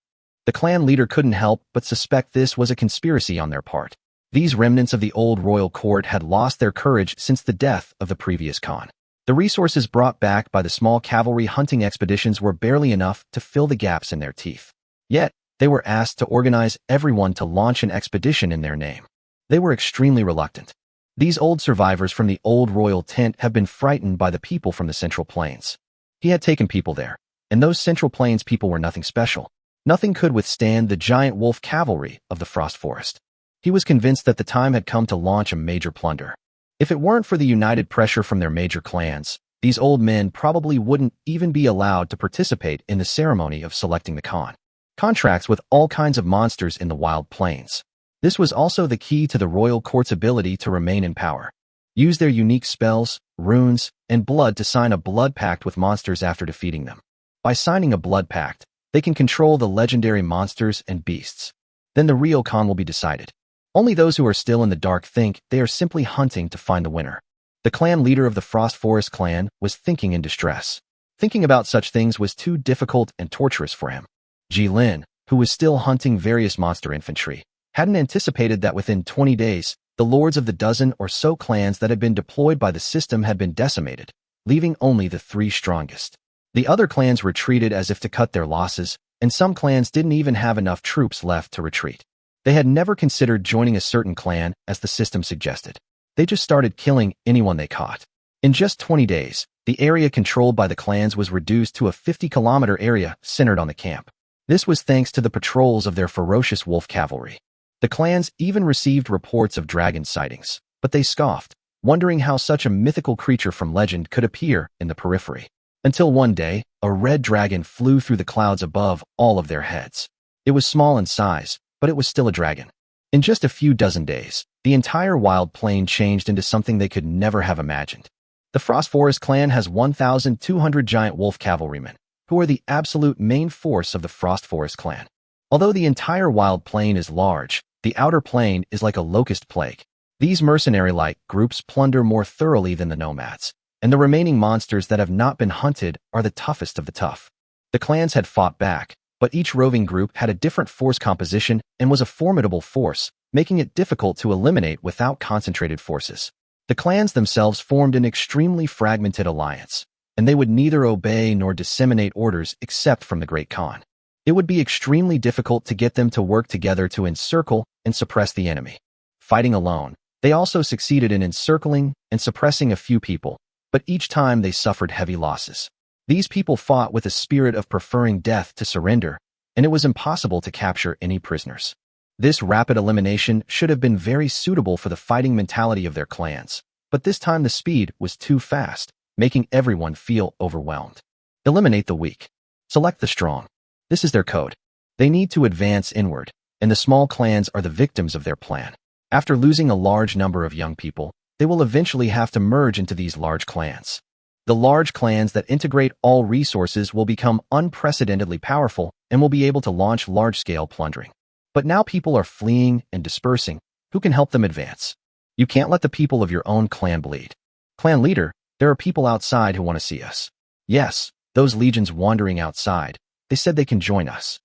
The clan leader couldn't help but suspect this was a conspiracy on their part. These remnants of the old royal court had lost their courage since the death of the previous Khan. The resources brought back by the small cavalry hunting expeditions were barely enough to fill the gaps in their teeth. Yet, they were asked to organize everyone to launch an expedition in their name. They were extremely reluctant. These old survivors from the old royal tent have been frightened by the people from the Central Plains. He had taken people there, and those Central Plains people were nothing special. Nothing could withstand the giant wolf cavalry of the Frost Forest. He was convinced that the time had come to launch a major plunder. If it weren't for the united pressure from their major clans, these old men probably wouldn't even be allowed to participate in the ceremony of selecting the Khan. Contracts with all kinds of monsters in the wild plains. This was also the key to the royal court's ability to remain in power. Use their unique spells, runes, and blood to sign a blood pact with monsters after defeating them. By signing a blood pact, they can control the legendary monsters and beasts. Then the real Khan will be decided. Only those who are still in the dark think they are simply hunting to find the winner. The clan leader of the Frost Forest clan was thinking in distress. Thinking about such things was too difficult and torturous for him. Ji Lin, who was still hunting various monster infantry, hadn't anticipated that within 20 days, the lords of the dozen or so clans that had been deployed by the system had been decimated, leaving only the 3 strongest. The other clans retreated as if to cut their losses, and some clans didn't even have enough troops left to retreat. They had never considered joining a certain clan as the system suggested. They just started killing anyone they caught. In just 20 days, the area controlled by the clans was reduced to a 50-kilometer area centered on the camp. This was thanks to the patrols of their ferocious wolf cavalry. The clans even received reports of dragon sightings, but they scoffed, wondering how such a mythical creature from legend could appear in the periphery. Until one day, a red dragon flew through the clouds above all of their heads. It was small in size, but it was still a dragon. In just a few dozen days, the entire wild plain changed into something they could never have imagined. The Frost Forest clan has 1,200 giant wolf cavalrymen, who are the absolute main force of the Frost Forest clan. Although the entire wild plain is large, the outer plain is like a locust plague. These mercenary-like groups plunder more thoroughly than the nomads, and the remaining monsters that have not been hunted are the toughest of the tough. The clans had fought back, but each roving group had a different force composition and was a formidable force, making it difficult to eliminate without concentrated forces. The clans themselves formed an extremely fragmented alliance, and they would neither obey nor disseminate orders except from the Great Khan. It would be extremely difficult to get them to work together to encircle and suppress the enemy. Fighting alone, they also succeeded in encircling and suppressing a few people, but each time they suffered heavy losses. These people fought with a spirit of preferring death to surrender, and it was impossible to capture any prisoners. This rapid elimination should have been very suitable for the fighting mentality of their clans, but this time the speed was too fast, making everyone feel overwhelmed. Eliminate the weak. Select the strong. This is their code. They need to advance inward, and the small clans are the victims of their plan. After losing a large number of young people, they will eventually have to merge into these large clans. The large clans that integrate all resources will become unprecedentedly powerful and will be able to launch large-scale plundering. But now people are fleeing and dispersing. Who can help them advance? You can't let the people of your own clan bleed. Clan leader, there are people outside who want to see us. Yes, those legions wandering outside. They said they can join us.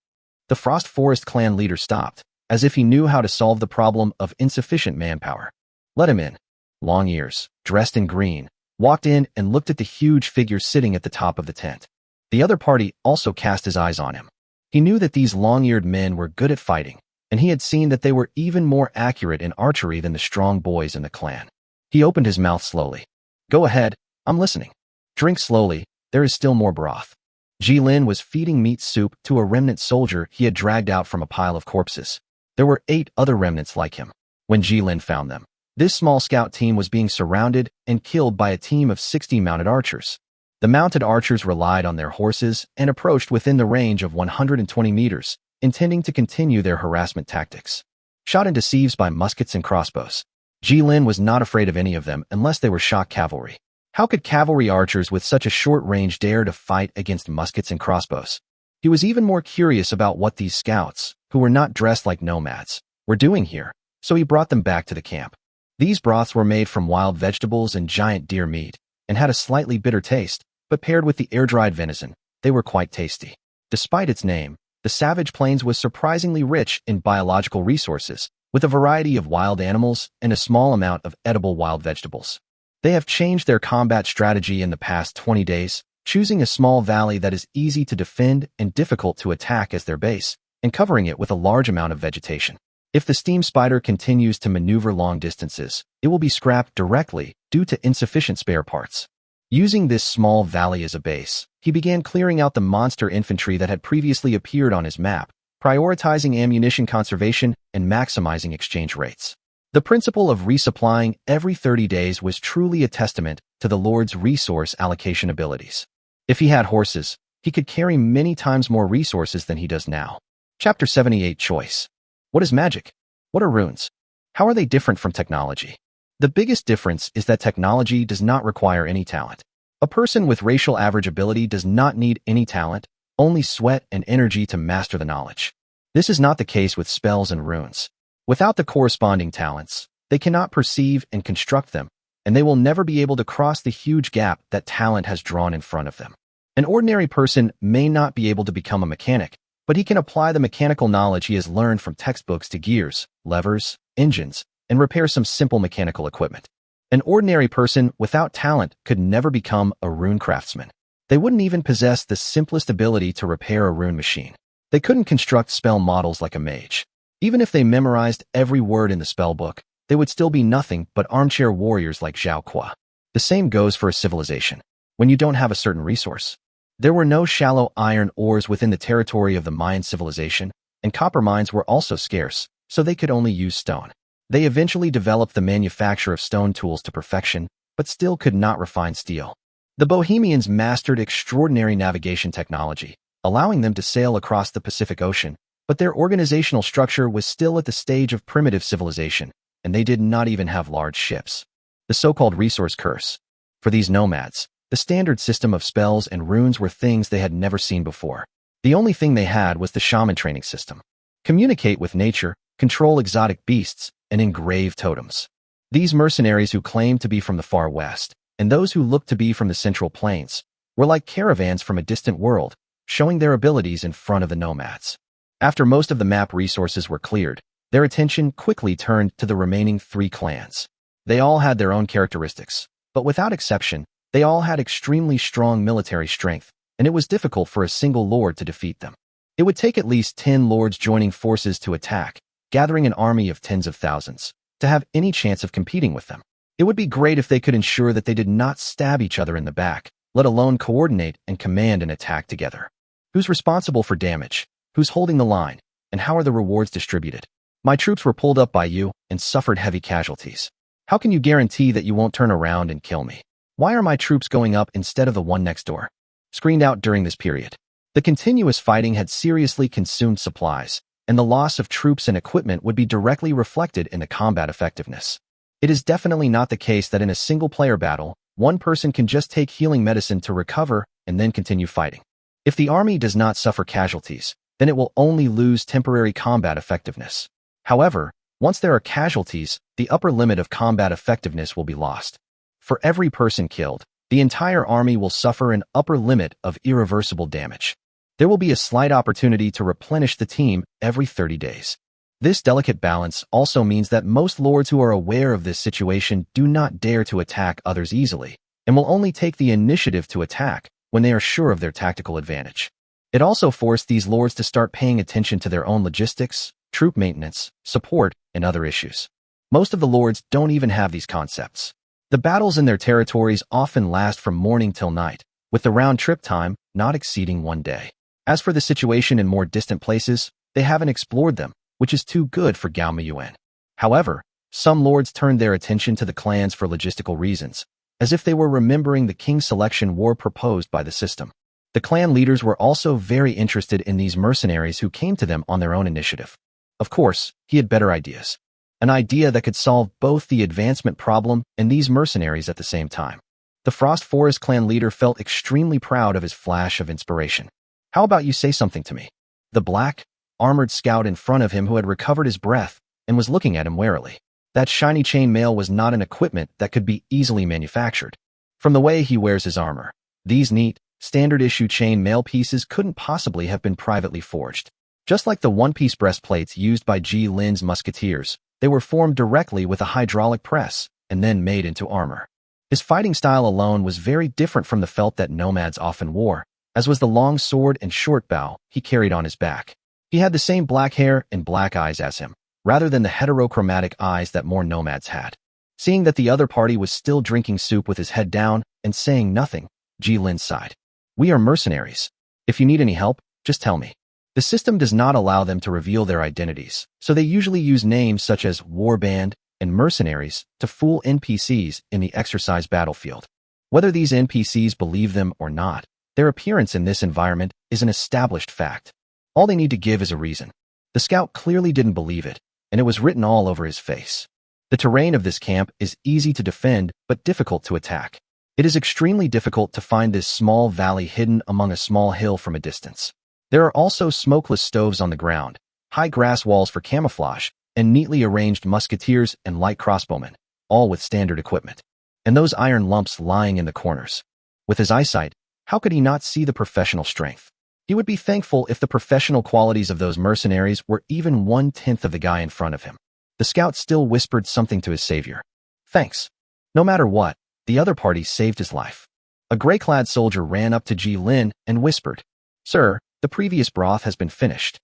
The Frost Forest clan leader stopped, as if he knew how to solve the problem of insufficient manpower. Let him in. Long ears, dressed in green, walked in and looked at the huge figure sitting at the top of the tent. The other party also cast his eyes on him. He knew that these long-eared men were good at fighting, and he had seen that they were even more accurate in archery than the strong boys in the clan. He opened his mouth slowly. Go ahead, I'm listening. Drink slowly, there is still more broth. Jilin was feeding meat soup to a remnant soldier he had dragged out from a pile of corpses. There were 8 other remnants like him. When Jilin found them, this small scout team was being surrounded and killed by a team of 60 mounted archers. The mounted archers relied on their horses and approached within the range of 120 meters, intending to continue their harassment tactics. Shot into sieves by muskets and crossbows. Jilin was not afraid of any of them unless they were shock cavalry. How could cavalry archers with such a short range dare to fight against muskets and crossbows? He was even more curious about what these scouts, who were not dressed like nomads, were doing here, so he brought them back to the camp. These broths were made from wild vegetables and giant deer meat, and had a slightly bitter taste, but paired with the air-dried venison, they were quite tasty. Despite its name, the Savage Plains was surprisingly rich in biological resources, with a variety of wild animals and a small amount of edible wild vegetables. They have changed their combat strategy in the past 20 days, choosing a small valley that is easy to defend and difficult to attack as their base, and covering it with a large amount of vegetation. If the steam spider continues to maneuver long distances, it will be scrapped directly due to insufficient spare parts. Using this small valley as a base, he began clearing out the monster infantry that had previously appeared on his map, prioritizing ammunition conservation and maximizing exchange rates. The principle of resupplying every 30 days was truly a testament to the Lord's resource allocation abilities. If he had horses, he could carry many times more resources than he does now. Chapter 78 Choice. What is magic? What are runes? How are they different from technology? The biggest difference is that technology does not require any talent. A person with racial average ability does not need any talent, only sweat and energy to master the knowledge. This is not the case with spells and runes. Without the corresponding talents, they cannot perceive and construct them, and they will never be able to cross the huge gap that talent has drawn in front of them. An ordinary person may not be able to become a mechanic, but he can apply the mechanical knowledge he has learned from textbooks to gears, levers, engines, and repair some simple mechanical equipment. An ordinary person without talent could never become a rune craftsman. They wouldn't even possess the simplest ability to repair a rune machine. They couldn't construct spell models like a mage. Even if they memorized every word in the spell book, they would still be nothing but armchair warriors like Zhao Kuo. The same goes for a civilization. When you don't have a certain resource. There were no shallow iron ores within the territory of the Mayan civilization, and copper mines were also scarce, so they could only use stone. They eventually developed the manufacture of stone tools to perfection, but still could not refine steel. The Bohemians mastered extraordinary navigation technology, allowing them to sail across the Pacific Ocean, But their organizational structure was still at the stage of primitive civilization, and they did not even have large ships. The so-called resource curse. For these nomads, the standard system of spells and runes were things they had never seen before. The only thing they had was the shaman training system. Communicate with nature, control exotic beasts, and engrave totems. These mercenaries who claimed to be from the far west, and those who looked to be from the central plains, were like caravans from a distant world, showing their abilities in front of the nomads. After most of the map resources were cleared, their attention quickly turned to the remaining 3 clans. They all had their own characteristics, but without exception, they all had extremely strong military strength, and it was difficult for a single lord to defeat them. It would take at least 10 lords joining forces to attack, gathering an army of tens of thousands, to have any chance of competing with them. It would be great if they could ensure that they did not stab each other in the back, let alone coordinate and command an attack together. Who's responsible for damage? Who's holding the line? And how are the rewards distributed? My troops were pulled up by you and suffered heavy casualties. How can you guarantee that you won't turn around and kill me? Why are my troops going up instead of the one next door? Screened out during this period. The continuous fighting had seriously consumed supplies, and the loss of troops and equipment would be directly reflected in the combat effectiveness. It is definitely not the case that in a single-player battle, one person can just take healing medicine to recover and then continue fighting. If the army does not suffer casualties, then it will only lose temporary combat effectiveness. However, once there are casualties, the upper limit of combat effectiveness will be lost. For every person killed, the entire army will suffer an upper limit of irreversible damage. There will be a slight opportunity to replenish the team every 30 days. This delicate balance also means that most lords who are aware of this situation do not dare to attack others easily, and will only take the initiative to attack when they are sure of their tactical advantage. It also forced these lords to start paying attention to their own logistics, troop maintenance, support, and other issues. Most of the lords don't even have these concepts. The battles in their territories often last from morning till night, with the round-trip time not exceeding 1 day. As for the situation in more distant places, they haven't explored them, which is too good for Gao Miyuan. However, some lords turned their attention to the clans for logistical reasons, as if they were remembering the king selection war proposed by the system. The clan leaders were also very interested in these mercenaries who came to them on their own initiative. Of course, he had better ideas. An idea that could solve both the advancement problem and these mercenaries at the same time. The Frost Forest clan leader felt extremely proud of his flash of inspiration. How about you say something to me? The black, armored scout in front of him who had recovered his breath and was looking at him warily. That shiny chain mail was not an equipment that could be easily manufactured. From the way he wears his armor, these neat, standard-issue chain mail pieces couldn't possibly have been privately forged. Just like the one-piece breastplates used by Ji Lin's musketeers, they were formed directly with a hydraulic press and then made into armor. His fighting style alone was very different from the felt that nomads often wore, as was the long sword and short bow he carried on his back. He had the same black hair and black eyes as him, rather than the heterochromatic eyes that more nomads had. Seeing that the other party was still drinking soup with his head down and saying nothing, Ji Lin sighed. We are mercenaries. If you need any help, just tell me. The system does not allow them to reveal their identities, so they usually use names such as warband and mercenaries to fool NPCs in the exercise battlefield. Whether these NPCs believe them or not, their appearance in this environment is an established fact. All they need to give is a reason. The scout clearly didn't believe it, and it was written all over his face. The terrain of this camp is easy to defend but difficult to attack. It is extremely difficult to find this small valley hidden among a small hill from a distance. There are also smokeless stoves on the ground, high grass walls for camouflage, and neatly arranged musketeers and light crossbowmen, all with standard equipment. And those iron lumps lying in the corners. With his eyesight, how could he not see the professional strength? He would be thankful if the professional qualities of those mercenaries were even 1/10 of the guy in front of him. The scout still whispered something to his savior. Thanks. No matter what, the other party saved his life. A gray-clad soldier ran up to Ji Lin and whispered, Sir, the previous broth has been finished.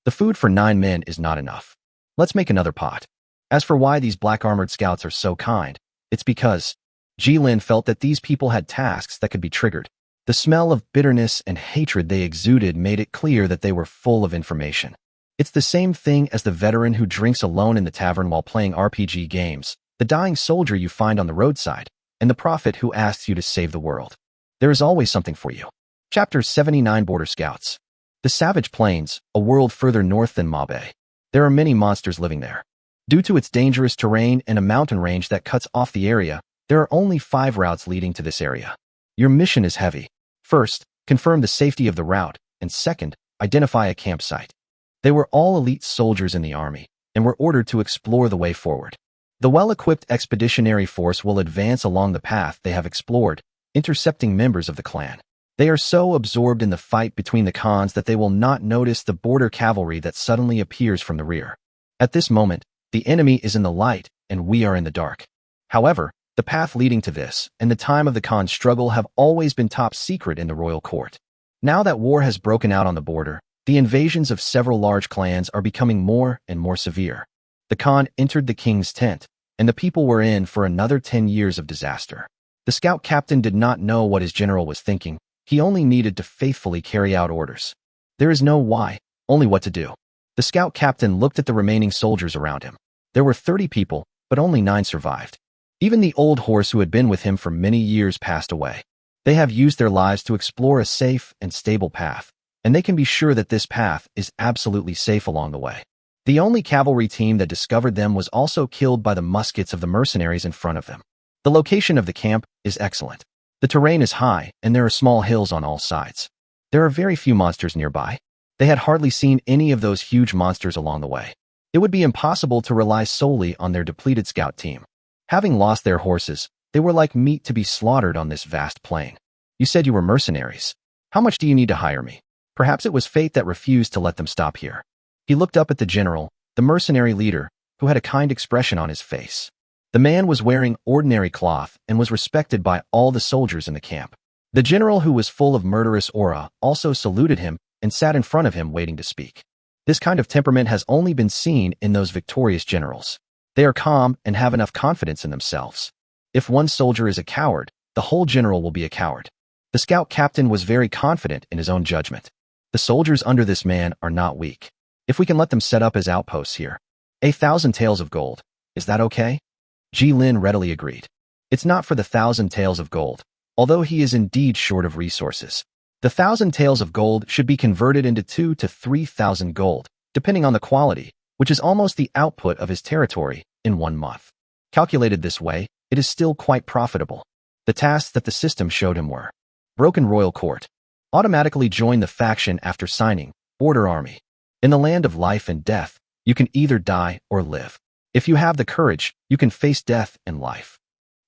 The food for 9 men is not enough. Let's make another pot. As for why these black-armored scouts are so kind, it's because Ji Lin felt that these people had tasks that could be triggered. The smell of bitterness and hatred they exuded made it clear that they were full of information. It's the same thing as the veteran who drinks alone in the tavern while playing RPG games, the dying soldier you find on the roadside, and the prophet who asks you to save the world. There is always something for you. Chapter 79 Border Scouts. The Savage Plains, a world further north than Mabe. There are many monsters living there. Due to its dangerous terrain and a mountain range that cuts off the area, there are only 5 routes leading to this area. Your mission is heavy. First, confirm the safety of the route, and second, identify a campsite. They were all elite soldiers in the army, and were ordered to explore the way forward. The well-equipped expeditionary force will advance along the path they have explored, intercepting members of the clan. They are so absorbed in the fight between the clans that they will not notice the border cavalry that suddenly appears from the rear. At this moment, the enemy is in the light, and we are in the dark. However, the path leading to this and the time of the Khan struggle have always been top secret in the royal court. Now that war has broken out on the border, the invasions of several large clans are becoming more and more severe. The Khan entered the king's tent, and the people were in for another 10 years of disaster. The scout captain did not know what his general was thinking. He only needed to faithfully carry out orders. There is no why, only what to do. The scout captain looked at the remaining soldiers around him. There were 30 people, but only 9 survived. Even the old horse who had been with him for many years passed away. They have used their lives to explore a safe and stable path, and they can be sure that this path is absolutely safe along the way. The only cavalry team that discovered them was also killed by the muskets of the mercenaries in front of them. The location of the camp is excellent. The terrain is high, and there are small hills on all sides. There are very few monsters nearby. They had hardly seen any of those huge monsters along the way. It would be impossible to rely solely on their depleted scout team. Having lost their horses, they were like meat to be slaughtered on this vast plain. You said you were mercenaries. How much do you need to hire me? Perhaps it was fate that refused to let them stop here. He looked up at the general, the mercenary leader, who had a kind expression on his face. The man was wearing ordinary cloth and was respected by all the soldiers in the camp. The general, who was full of murderous aura, also saluted him and sat in front of him waiting to speak. This kind of temperament has only been seen in those victorious generals. They are calm and have enough confidence in themselves. If one soldier is a coward, the whole general will be a coward. The scout captain was very confident in his own judgment. The soldiers under this man are not weak. If we can let them set up as outposts here. 1,000 taels of gold. Is that okay? Jilin readily agreed. It's not for the 1,000 taels of gold, although he is indeed short of resources. The 1,000 taels of gold should be converted into 2,000 to 3,000 gold, depending on the quality, which is almost the output of his territory in 1 month. Calculated this way, it is still quite profitable. The tasks that the system showed him were: broken royal court, automatically join the faction after signing, border army. In the land of life and death, you can either die or live. If you have the courage, you can face death and life.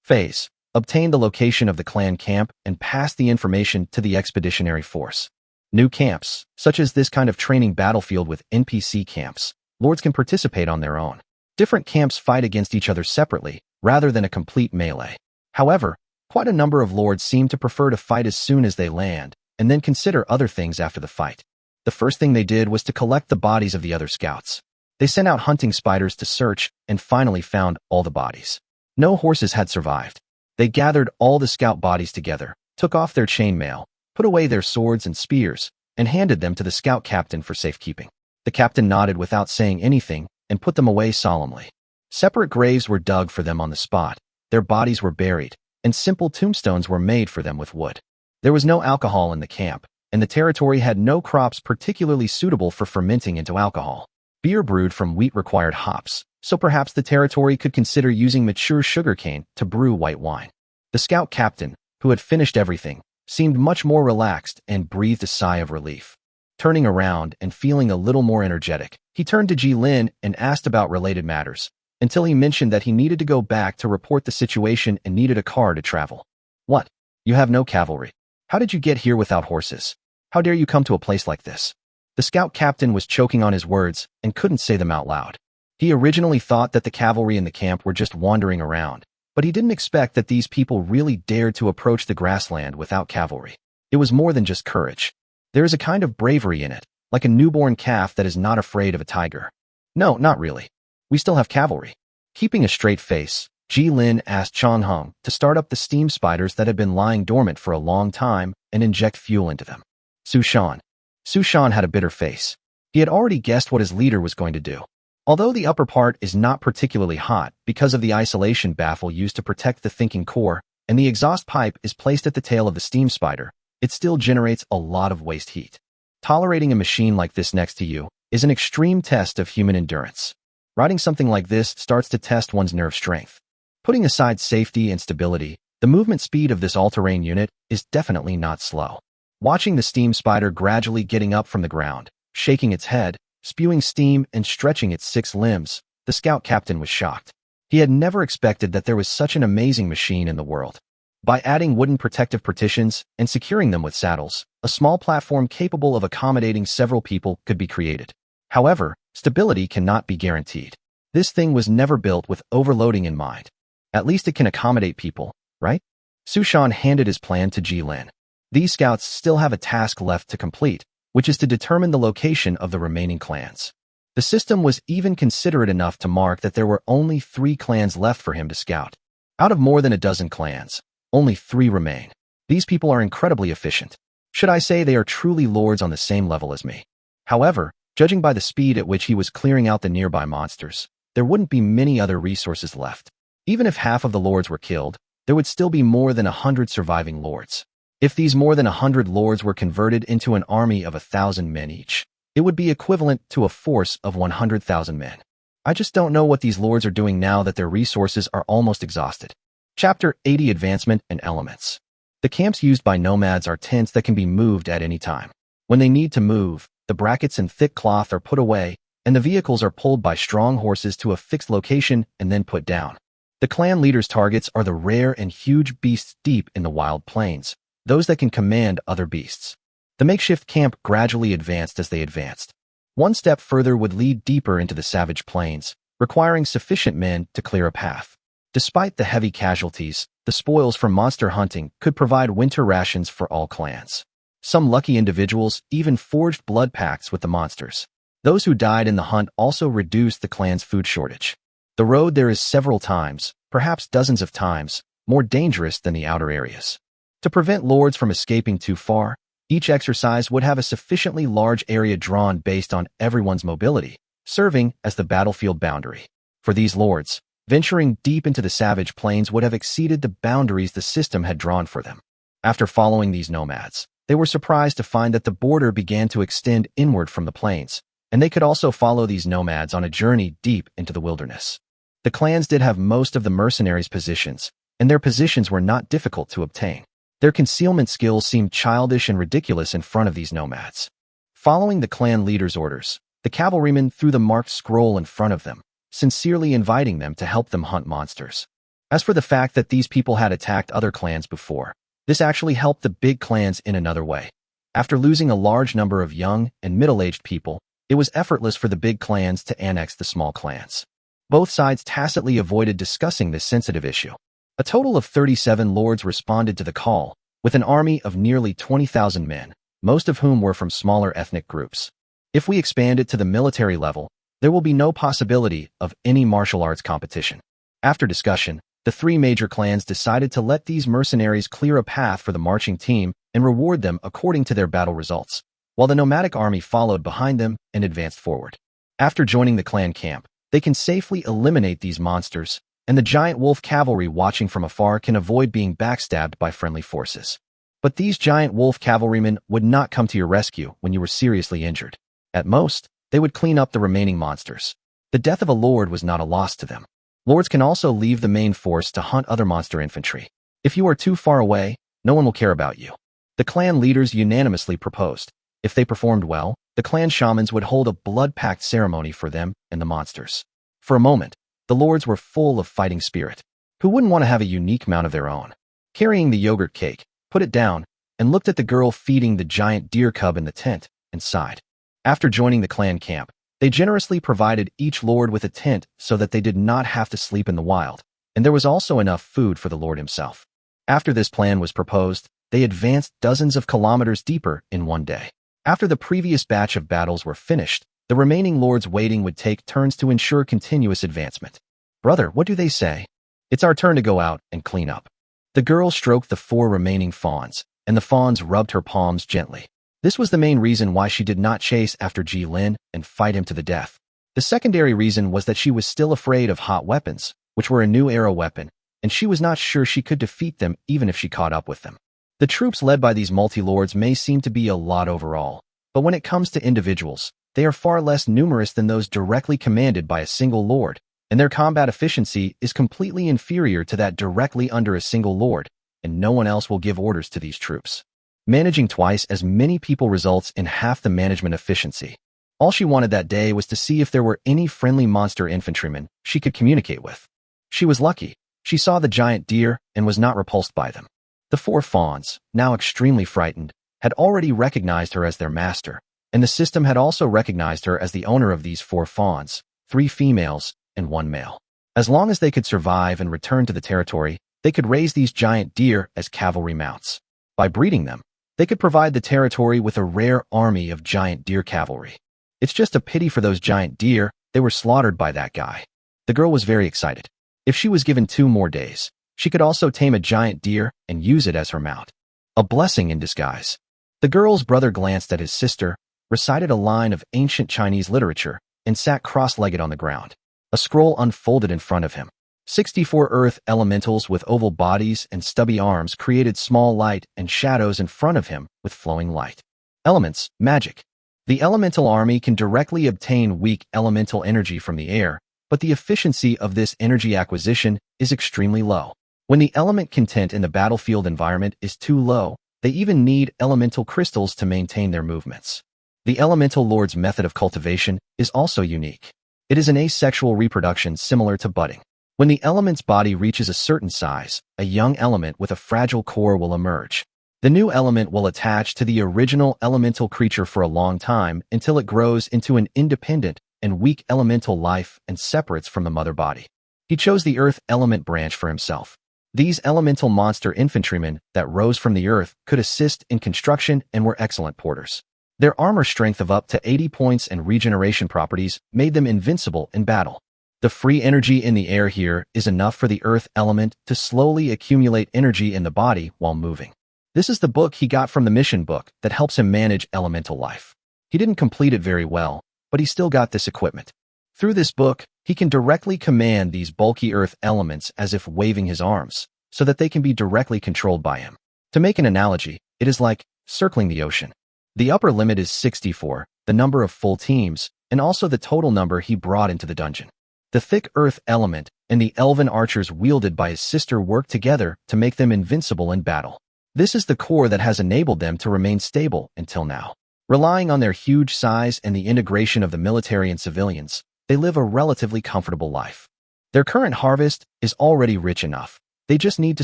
Phase: obtain the location of the clan camp and pass the information to the expeditionary force. New camps, such as this kind of training battlefield with NPC camps, lords can participate on their own. Different camps fight against each other separately, rather than a complete melee. However, quite a number of lords seem to prefer to fight as soon as they land, and then consider other things after the fight. The first thing they did was to collect the bodies of the other scouts. They sent out hunting spiders to search and finally found all the bodies. No horses had survived. They gathered all the scout bodies together, took off their chainmail, put away their swords and spears, and handed them to the scout captain for safekeeping. The captain nodded without saying anything and put them away solemnly. Separate graves were dug for them on the spot, their bodies were buried, and simple tombstones were made for them with wood. There was no alcohol in the camp, and the territory had no crops particularly suitable for fermenting into alcohol. Beer brewed from wheat required hops, so perhaps the territory could consider using mature sugarcane to brew white wine. The scout captain, who had finished everything, seemed much more relaxed and breathed a sigh of relief. Turning around and feeling a little more energetic, he turned to Jilin and asked about related matters, until he mentioned that he needed to go back to report the situation and needed a car to travel. What? You have no cavalry. How did you get here without horses? How dare you come to a place like this? The scout captain was choking on his words and couldn't say them out loud. He originally thought that the cavalry in the camp were just wandering around, but he didn't expect that these people really dared to approach the grassland without cavalry. It was more than just courage. There is a kind of bravery in it, like a newborn calf that is not afraid of a tiger. No, not really. We still have cavalry. Keeping a straight face, Jilin asked Chong Hong to start up the steam spiders that had been lying dormant for a long time and inject fuel into them. Su Shan had a bitter face. He had already guessed what his leader was going to do. Although the upper part is not particularly hot because of the isolation baffle used to protect the thinking core, and the exhaust pipe is placed at the tail of the steam spider, it still generates a lot of waste heat. Tolerating a machine like this next to you is an extreme test of human endurance. Riding something like this starts to test one's nerve strength. Putting aside safety and stability, the movement speed of this all-terrain unit is definitely not slow. Watching the steam spider gradually getting up from the ground, shaking its head, spewing steam and stretching its 6 limbs, the scout captain was shocked. He had never expected that there was such an amazing machine in the world. By adding wooden protective partitions and securing them with saddles, a small platform capable of accommodating several people could be created. However, stability cannot be guaranteed. This thing was never built with overloading in mind. At least it can accommodate people, right? Sushan handed his plan to Jilin. These scouts still have a task left to complete, which is to determine the location of the remaining clans. The system was even considerate enough to mark that there were only 3 clans left for him to scout. Out of more than a dozen clans, only 3 remain. These people are incredibly efficient. Should I say they are truly lords on the same level as me? However, judging by the speed at which he was clearing out the nearby monsters, there wouldn't be many other resources left. Even if half of the lords were killed, there would still be more than 100 surviving lords. If these more than 100 lords were converted into an army of 1,000 men each, it would be equivalent to a force of 100,000 men. I just don't know what these lords are doing now that their resources are almost exhausted. Chapter 80 Advancement and Elements. The camps used by nomads are tents that can be moved at any time. When they need to move, the brackets and thick cloth are put away, and the vehicles are pulled by strong horses to a fixed location and then put down. The clan leaders' targets are the rare and huge beasts deep in the wild plains, those that can command other beasts. The makeshift camp gradually advanced as they advanced. One step further would lead deeper into the savage plains, requiring sufficient men to clear a path. Despite the heavy casualties, the spoils from monster hunting could provide winter rations for all clans. Some lucky individuals even forged blood pacts with the monsters. Those who died in the hunt also reduced the clan's food shortage. The road there is several times, perhaps dozens of times, more dangerous than the outer areas. To prevent lords from escaping too far, each exercise would have a sufficiently large area drawn based on everyone's mobility, serving as the battlefield boundary. For these lords, venturing deep into the savage plains would have exceeded the boundaries the system had drawn for them. After following these nomads, they were surprised to find that the border began to extend inward from the plains, and they could also follow these nomads on a journey deep into the wilderness. The clans did have most of the mercenaries' positions, and their positions were not difficult to obtain. Their concealment skills seemed childish and ridiculous in front of these nomads. Following the clan leader's orders, the cavalrymen threw the marked scroll in front of them, sincerely inviting them to help them hunt monsters. As for the fact that these people had attacked other clans before, this actually helped the big clans in another way. After losing a large number of young and middle-aged people, it was effortless for the big clans to annex the small clans. Both sides tacitly avoided discussing this sensitive issue. A total of 37 lords responded to the call, with an army of nearly 20,000 men, most of whom were from smaller ethnic groups. If we expand it to the military level, there will be no possibility of any martial arts competition. After discussion, the 3 major clans decided to let these mercenaries clear a path for the marching team and reward them according to their battle results, while the nomadic army followed behind them and advanced forward. After joining the clan camp, they can safely eliminate these monsters, and the giant wolf cavalry watching from afar can avoid being backstabbed by friendly forces. But these giant wolf cavalrymen would not come to your rescue when you were seriously injured. At most, they would clean up the remaining monsters. The death of a lord was not a loss to them. Lords can also leave the main force to hunt other monster infantry. If you are too far away, no one will care about you. The clan leaders unanimously proposed. If they performed well, the clan shamans would hold a blood pact ceremony for them and the monsters. For a moment, the lords were full of fighting spirit. Who wouldn't want to have a unique mount of their own? Carrying the yogurt cake, put it down, and looked at the girl feeding the giant deer cub in the tent, and sighed. After joining the clan camp, they generously provided each lord with a tent so that they did not have to sleep in the wild, and there was also enough food for the lord himself. After this plan was proposed, they advanced dozens of kilometers deeper in one day. After the previous batch of battles were finished, the remaining lords waiting would take turns to ensure continuous advancement. Brother, what do they say? It's our turn to go out and clean up. The girl stroked the 4 remaining fawns, and the fawns rubbed her palms gently. This was the main reason why she did not chase after Ji Lin and fight him to the death. The secondary reason was that she was still afraid of hot weapons, which were a new era weapon, and she was not sure she could defeat them even if she caught up with them. The troops led by these multi-lords may seem to be a lot overall, But when it comes to individuals, they are far less numerous than those directly commanded by a single lord, and their combat efficiency is completely inferior to that directly under a single lord, and no one else will give orders to these troops. Managing twice as many people results in half the management efficiency. All she wanted that day was to see if there were any friendly monster infantrymen she could communicate with. She was lucky. She saw the giant deer and was not repulsed by them. The 4 fawns, now extremely frightened, had already recognized her as their master, and the system had also recognized her as the owner of these 4 fawns, 3 females and 1 male. As long as they could survive and return to the territory, they could raise these giant deer as cavalry mounts. By breeding them, they could provide the territory with a rare army of giant deer cavalry. It's just a pity for those giant deer, they were slaughtered by that guy. The girl was very excited. If she was given 2 more days, she could also tame a giant deer and use it as her mount. A blessing in disguise. The girl's brother glanced at his sister, recited a line of ancient Chinese literature, and sat cross-legged on the ground. A scroll unfolded in front of him. 64 earth elementals with oval bodies and stubby arms created small light and shadows in front of him with flowing light. Elements, magic. The elemental army can directly obtain weak elemental energy from the air, but the efficiency of this energy acquisition is extremely low. When the element content in the battlefield environment is too low, they even need elemental crystals to maintain their movements. The elemental lord's method of cultivation is also unique. It is an asexual reproduction similar to budding. When the element's body reaches a certain size, a young element with a fragile core will emerge. The new element will attach to the original elemental creature for a long time until it grows into an independent and weak elemental life and separates from the mother body. He chose the earth element branch for himself. These elemental monster infantrymen that rose from the earth could assist in construction and were excellent porters. Their armor strength of up to 80 points and regeneration properties made them invincible in battle. The free energy in the air here is enough for the earth element to slowly accumulate energy in the body while moving. This is the book he got from the mission book that helps him manage elemental life. He didn't complete it very well, but he still got this equipment. Through this book, he can directly command these bulky earth elements as if waving his arms, so that they can be directly controlled by him. To make an analogy, it is like circling the ocean. The upper limit is 64, the number of full teams, and also the total number he brought into the dungeon. The thick earth element and the elven archers wielded by his sister work together to make them invincible in battle. This is the core that has enabled them to remain stable until now. Relying on their huge size and the integration of the military and civilians, they live a relatively comfortable life. Their current harvest is already rich enough. They just need to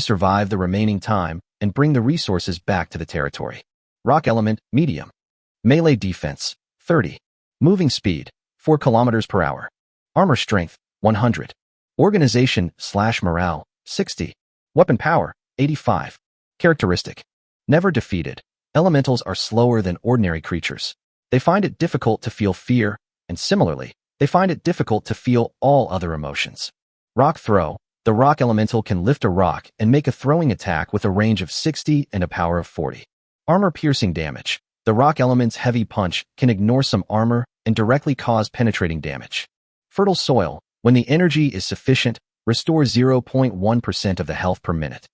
survive the remaining time and bring the resources back to the territory. Rock element, medium. Melee defense, 30. Moving speed, 4 kilometers per hour. Armor strength, 100. Organization/morale, 60. Weapon power, 85. Characteristic. Never defeated. Elementals are slower than ordinary creatures. They find it difficult to feel fear, and similarly, they find it difficult to feel all other emotions. Rock throw. The rock elemental can lift a rock and make a throwing attack with a range of 60 and a power of 40. Armor-piercing damage. The rock element's heavy punch can ignore some armor and directly cause penetrating damage. Fertile soil. When the energy is sufficient, restore 0.1% of the health per minute.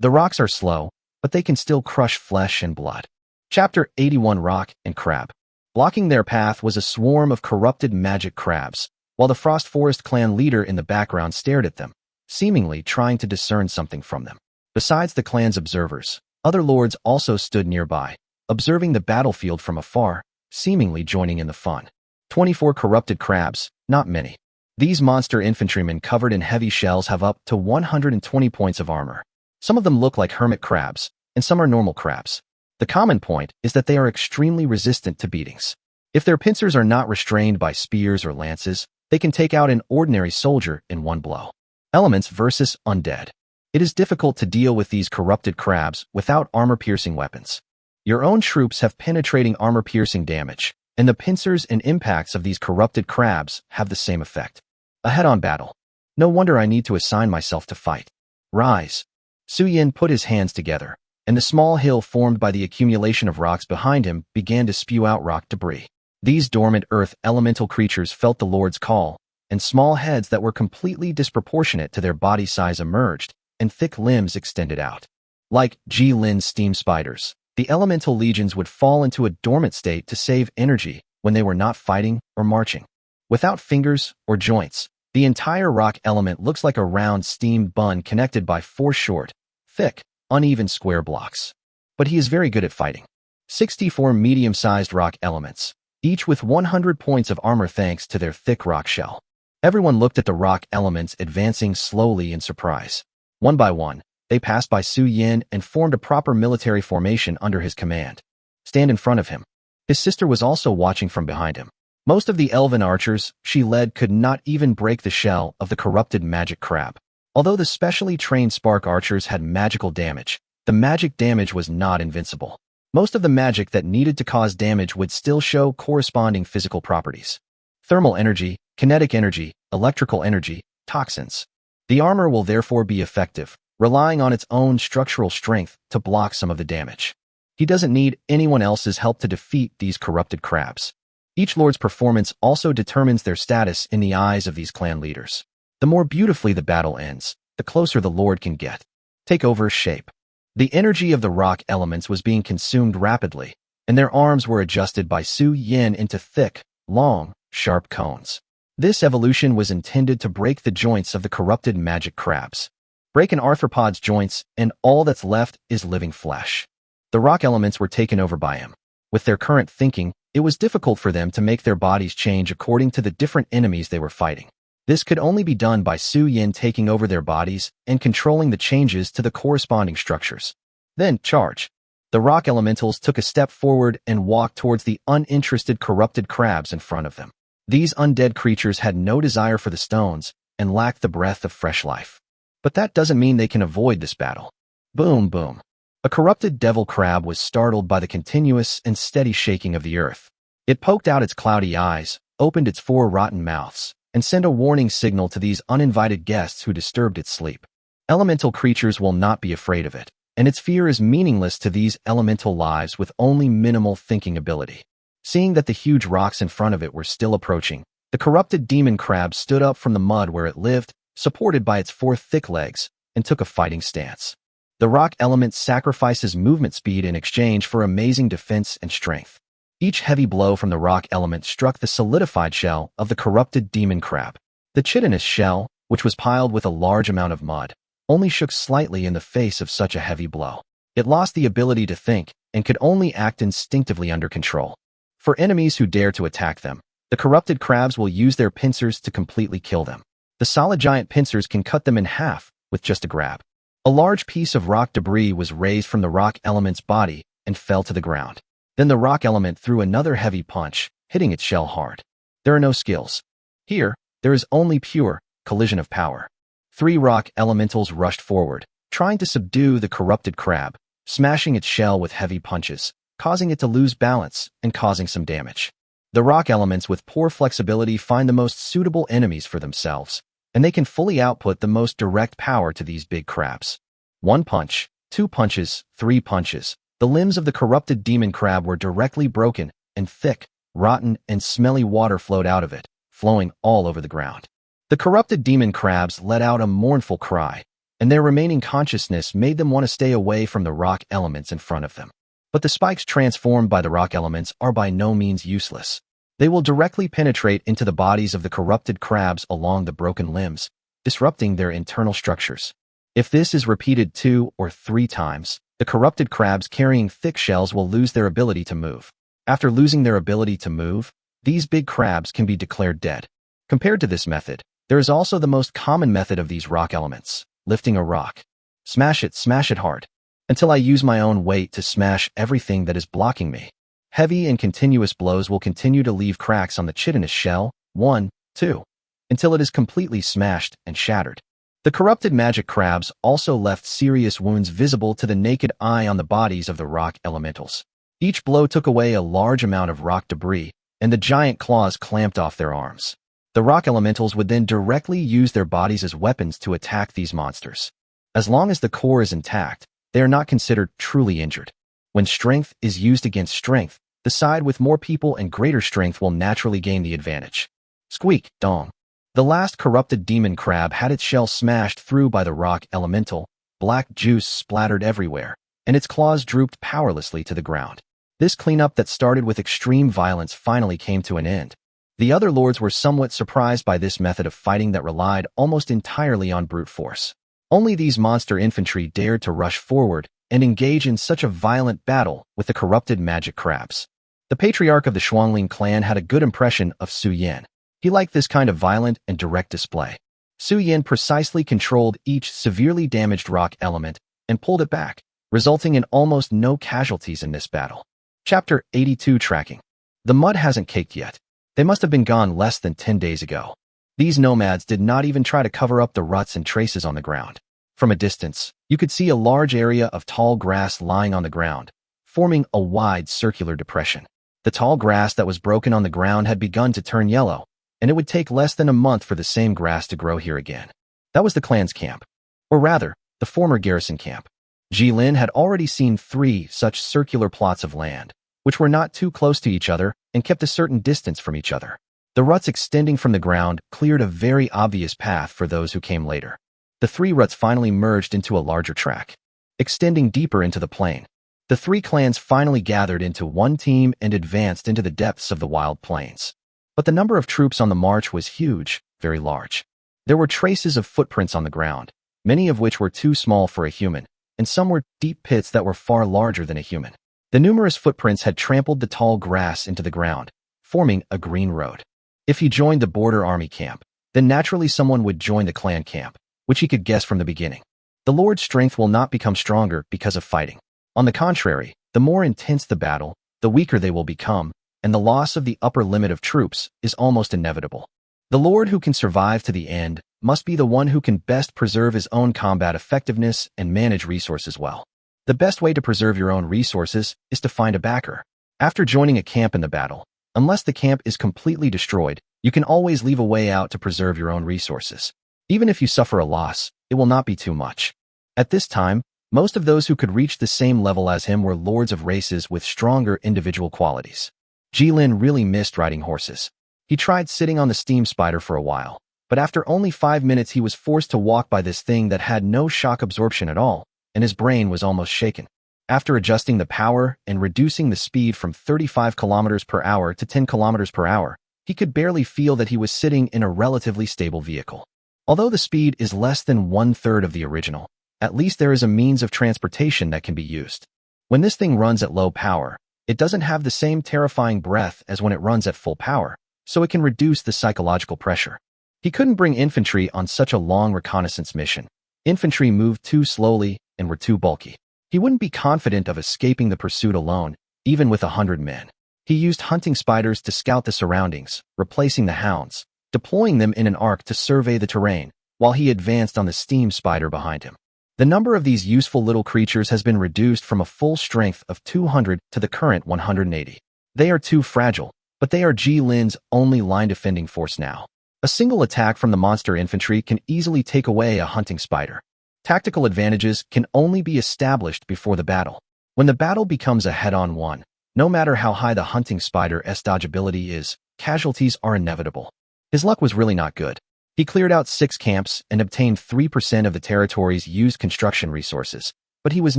The rocks are slow, but they can still crush flesh and blood. Chapter 81 Rock and Crab. Blocking their path was a swarm of corrupted magic crabs, while the Frost Forest clan leader in the background stared at them, seemingly trying to discern something from them. Besides the clan's observers, other lords also stood nearby, observing the battlefield from afar, seemingly joining in the fun. 24 corrupted crabs, not many. These monster infantrymen covered in heavy shells have up to 120 points of armor. Some of them look like hermit crabs, and some are normal crabs. The common point is that they are extremely resistant to beatings. If their pincers are not restrained by spears or lances, they can take out an ordinary soldier in one blow. Elements versus undead. It is difficult to deal with these corrupted crabs without armor-piercing weapons. Your own troops have penetrating armor-piercing damage, and the pincers and impacts of these corrupted crabs have the same effect. A head-on battle. No wonder I need to assign myself to fight. Rise. Su Yin put his hands together, and the small hill formed by the accumulation of rocks behind him began to spew out rock debris. These dormant earth elemental creatures felt the Lord's call, and small heads that were completely disproportionate to their body size emerged, and thick limbs extended out. Like Ji Lin's steam spiders, The elemental legions would fall into a dormant state to save energy when they were not fighting or marching. Without fingers or joints, the entire rock element looks like a round steamed bun connected by 4 short, thick, uneven square blocks. But he is very good at fighting. 64 medium-sized rock elements, each with 100 points of armor thanks to their thick rock shell. Everyone looked at the rock elements advancing slowly in surprise. One by one, they passed by Su Yin and formed a proper military formation under his command. Stand in front of him. His sister was also watching from behind him. Most of the elven archers she led could not even break the shell of the corrupted magic crab. Although the specially trained spark archers had magical damage, the magic damage was not invincible. Most of the magic that needed to cause damage would still show corresponding physical properties. Thermal energy, kinetic energy, electrical energy, toxins. The armor will therefore be effective, relying on its own structural strength to block some of the damage. He doesn't need anyone else's help to defeat these corrupted crabs. Each lord's performance also determines their status in the eyes of these clan leaders. The more beautifully the battle ends, the closer the lord can get. Take over shape. The energy of the rock elements was being consumed rapidly, and their arms were adjusted by Su Yin into thick, long, sharp cones. This evolution was intended to break the joints of the corrupted magic crabs. Break an arthropod's joints, and all that's left is living flesh. The rock elements were taken over by him. With their current thinking, it was difficult for them to make their bodies change according to the different enemies they were fighting. This could only be done by Su Yin taking over their bodies and controlling the changes to the corresponding structures. Then, charge. The rock elementals took a step forward and walked towards the uninterested corrupted crabs in front of them. These undead creatures had no desire for the stones and lacked the breath of fresh life. But that doesn't mean they can avoid this battle. Boom, boom. A corrupted devil crab was startled by the continuous and steady shaking of the earth. It poked out its cloudy eyes, opened its 4 rotten mouths, and sent a warning signal to these uninvited guests who disturbed its sleep. Elemental creatures will not be afraid of it, and its fear is meaningless to these elemental lives with only minimal thinking ability. Seeing that the huge rocks in front of it were still approaching, the corrupted demon crab stood up from the mud where it lived, supported by its 4 thick legs, and took a fighting stance. The rock element sacrifices movement speed in exchange for amazing defense and strength. Each heavy blow from the rock element struck the solidified shell of the corrupted demon crab. The chitinous shell, which was piled with a large amount of mud, only shook slightly in the face of such a heavy blow. It lost the ability to think and could only act instinctively under control. For enemies who dare to attack them, the corrupted crabs will use their pincers to completely kill them. The solid giant pincers can cut them in half with just a grab. A large piece of rock debris was raised from the rock element's body and fell to the ground. Then the rock element threw another heavy punch, hitting its shell hard. There are no skills. Here, there is only pure collision of power. 3 rock elementals rushed forward, trying to subdue the corrupted crab, smashing its shell with heavy punches, causing it to lose balance and causing some damage. The rock elements with poor flexibility find the most suitable enemies for themselves, and they can fully output the most direct power to these big crabs. 1 punch, 2 punches, 3 punches. The limbs of the corrupted demon crab were directly broken, and thick, rotten, and smelly water flowed out of it, flowing all over the ground. The corrupted demon crabs let out a mournful cry, and their remaining consciousness made them want to stay away from the rock elements in front of them. But the spikes transformed by the rock elements are by no means useless. They will directly penetrate into the bodies of the corrupted crabs along the broken limbs, disrupting their internal structures. If this is repeated 2 or 3 times, the corrupted crabs carrying thick shells will lose their ability to move. After losing their ability to move, these big crabs can be declared dead. Compared to this method, there is also the most common method of these rock elements, lifting a rock. Smash it hard, until I use my own weight to smash everything that is blocking me. Heavy and continuous blows will continue to leave cracks on the chitinous shell, 1, 2, until it is completely smashed and shattered. The corrupted magic crabs also left serious wounds visible to the naked eye on the bodies of the rock elementals. Each blow took away a large amount of rock debris, and the giant claws clamped off their arms. The rock elementals would then directly use their bodies as weapons to attack these monsters. As long as the core is intact, they are not considered truly injured. When strength is used against strength, the side with more people and greater strength will naturally gain the advantage. Squeak, dong. The last corrupted demon crab had its shell smashed through by the rock elemental. Black juice splattered everywhere, and its claws drooped powerlessly to the ground. This cleanup that started with extreme violence finally came to an end. The other lords were somewhat surprised by this method of fighting that relied almost entirely on brute force. Only these monster infantry dared to rush forward and engage in such a violent battle with the corrupted magic crabs. The patriarch of the Shuangling clan had a good impression of Su Yan. He liked this kind of violent and direct display. Su Yan precisely controlled each severely damaged rock element and pulled it back, resulting in almost no casualties in this battle. Chapter 82 Tracking. The mud hasn't caked yet. They must have been gone less than 10 days ago. These nomads did not even try to cover up the ruts and traces on the ground. From a distance, you could see a large area of tall grass lying on the ground, forming a wide circular depression. The tall grass that was broken on the ground had begun to turn yellow, and it would take less than a month for the same grass to grow here again. That was the clan's camp. Or rather, the former garrison camp. Jilin had already seen 3 such circular plots of land, which were not too close to each other and kept a certain distance from each other. The ruts extending from the ground cleared a very obvious path for those who came later. The 3 ruts finally merged into a larger track, extending deeper into the plain. The 3 clans finally gathered into one team and advanced into the depths of the wild plains. But the number of troops on the march was huge, very large. There were traces of footprints on the ground, many of which were too small for a human, and some were deep pits that were far larger than a human. The numerous footprints had trampled the tall grass into the ground, forming a green road. If he joined the border army camp, then naturally someone would join the clan camp, which he could guess from the beginning. The Lord's strength will not become stronger because of fighting. On the contrary, the more intense the battle, the weaker they will become, and the loss of the upper limit of troops is almost inevitable. The Lord who can survive to the end must be the one who can best preserve his own combat effectiveness and manage resources well. The best way to preserve your own resources is to find a backer. After joining a camp in the battle, unless the camp is completely destroyed, you can always leave a way out to preserve your own resources. Even if you suffer a loss, it will not be too much. At this time, most of those who could reach the same level as him were lords of races with stronger individual qualities. Jilin really missed riding horses. He tried sitting on the steam spider for a while, but after only 5 minutes he was forced to walk by this thing that had no shock absorption at all, and his brain was almost shaken. After adjusting the power and reducing the speed from 35 kilometers per hour to 10 kilometers per hour, he could barely feel that he was sitting in a relatively stable vehicle. Although the speed is less than 1/3 of the original, at least there is a means of transportation that can be used. When this thing runs at low power, it doesn't have the same terrifying breath as when it runs at full power, so it can reduce the psychological pressure. He couldn't bring infantry on such a long reconnaissance mission. Infantry moved too slowly and were too bulky. He wouldn't be confident of escaping the pursuit alone, even with 100 men. He used hunting spiders to scout the surroundings, replacing the hounds, deploying them in an arc to survey the terrain, while he advanced on the steam spider behind him. The number of these useful little creatures has been reduced from a full strength of 200 to the current 180. They are too fragile, but they are Jilin's only line-defending force now. A single attack from the monster infantry can easily take away a hunting spider. Tactical advantages can only be established before the battle. When the battle becomes a head-on one, no matter how high the hunting spider's dodgeability is, casualties are inevitable. His luck was really not good. He cleared out 6 camps and obtained 3% of the territory's used construction resources, but he was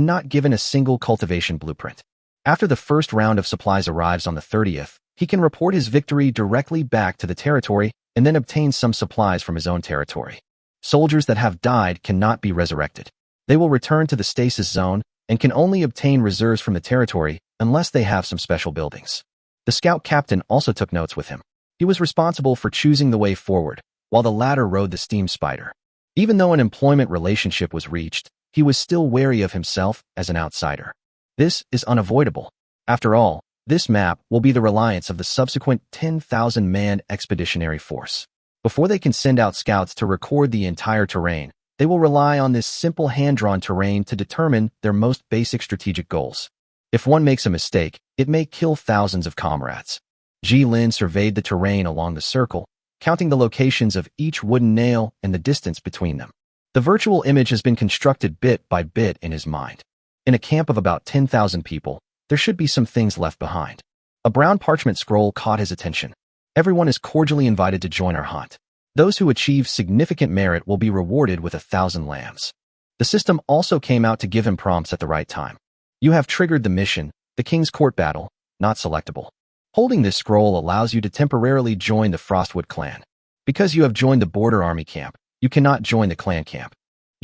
not given a single cultivation blueprint. After the first round of supplies arrives on the 30th, he can report his victory directly back to the territory and then obtain some supplies from his own territory. Soldiers that have died cannot be resurrected. They will return to the stasis zone and can only obtain reserves from the territory unless they have some special buildings. The scout captain also took notes with him. He was responsible for choosing the way forward, while the latter rode the steam spider. Even though an employment relationship was reached, he was still wary of himself as an outsider. This is unavoidable. After all, this map will be the reliance of the subsequent 10,000-man expeditionary force. Before they can send out scouts to record the entire terrain, they will rely on this simple hand-drawn terrain to determine their most basic strategic goals. If one makes a mistake, it may kill thousands of comrades. Jilin surveyed the terrain along the circle, counting the locations of each wooden nail and the distance between them. The virtual image has been constructed bit by bit in his mind. In a camp of about 10,000 people, there should be some things left behind. A brown parchment scroll caught his attention. Everyone is cordially invited to join our hunt. Those who achieve significant merit will be rewarded with 1,000 lambs. The system also came out to give him prompts at the right time. You have triggered the mission, the King's Court Battle, not selectable. Holding this scroll allows you to temporarily join the Frostwood clan. Because you have joined the border army camp, you cannot join the clan camp.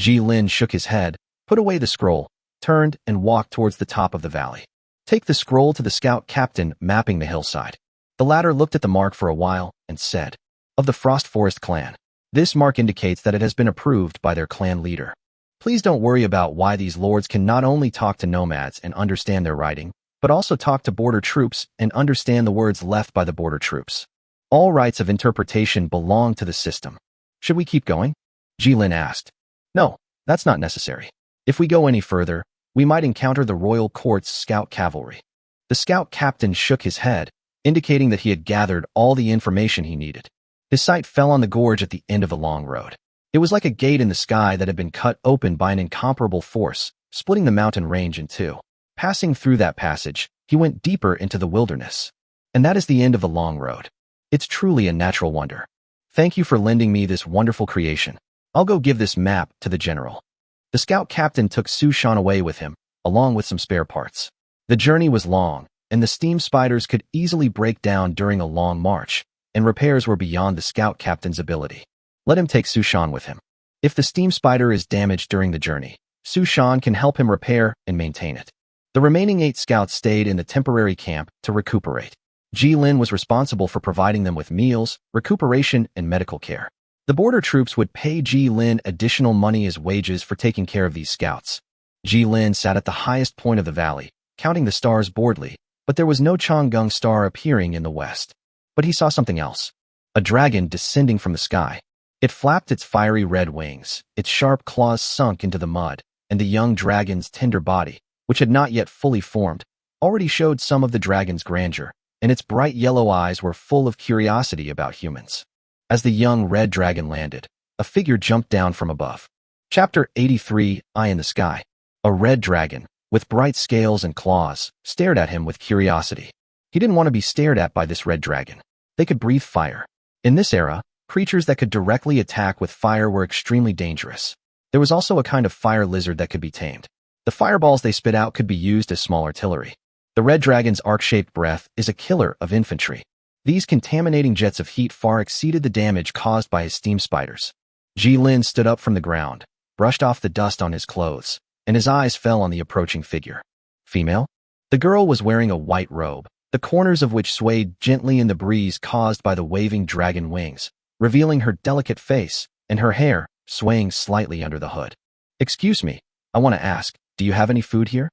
Ji Lin shook his head, put away the scroll, turned, and walked towards the top of the valley. Take the scroll to the scout captain mapping the hillside. The latter looked at the mark for a while and said, "Of the Frost Forest clan. This mark indicates that it has been approved by their clan leader. Please don't worry about why these lords can not only talk to nomads and understand their writing, but also talk to border troops and understand the words left by the border troops. All rights of interpretation belong to the system. Should we keep going?" Ji Lin asked. "No, that's not necessary. If we go any further, we might encounter the royal court's scout cavalry." The scout captain shook his head, indicating that he had gathered all the information he needed. His sight fell on the gorge at the end of the long road. It was like a gate in the sky that had been cut open by an incomparable force, splitting the mountain range in two. Passing through that passage, he went deeper into the wilderness. And that is the end of the long road. It's truly a natural wonder. Thank you for lending me this wonderful creation. I'll go give this map to the general. The scout captain took Su Shan away with him, along with some spare parts. The journey was long, and the steam spiders could easily break down during a long march, and repairs were beyond the scout captain's ability. Let him take Su Shan with him. If the steam spider is damaged during the journey, Su Shan can help him repair and maintain it. The remaining 8 scouts stayed in the temporary camp to recuperate. Ji Lin was responsible for providing them with meals, recuperation, and medical care. The border troops would pay Ji Lin additional money as wages for taking care of these scouts. Ji Lin sat at the highest point of the valley, counting the stars boredly, but there was no Changgung star appearing in the west. But he saw something else. A dragon descending from the sky. It flapped its fiery red wings, its sharp claws sunk into the mud, and the young dragon's tender body, which had not yet fully formed, already showed some of the dragon's grandeur, and its bright yellow eyes were full of curiosity about humans. As the young red dragon landed, a figure jumped down from above. Chapter 83, Eye in the Sky. A red dragon, with bright scales and claws, stared at him with curiosity. He didn't want to be stared at by this red dragon. They could breathe fire. In this era, creatures that could directly attack with fire were extremely dangerous. There was also a kind of fire lizard that could be tamed. The fireballs they spit out could be used as small artillery. The red dragon's arc-shaped breath is a killer of infantry. These contaminating jets of heat far exceeded the damage caused by his steam spiders. Ji Lin stood up from the ground, brushed off the dust on his clothes, and his eyes fell on the approaching figure. Female? The girl was wearing a white robe, the corners of which swayed gently in the breeze caused by the waving dragon wings, revealing her delicate face, and her hair swaying slightly under the hood. "Excuse me, I want to ask, do you have any food here?"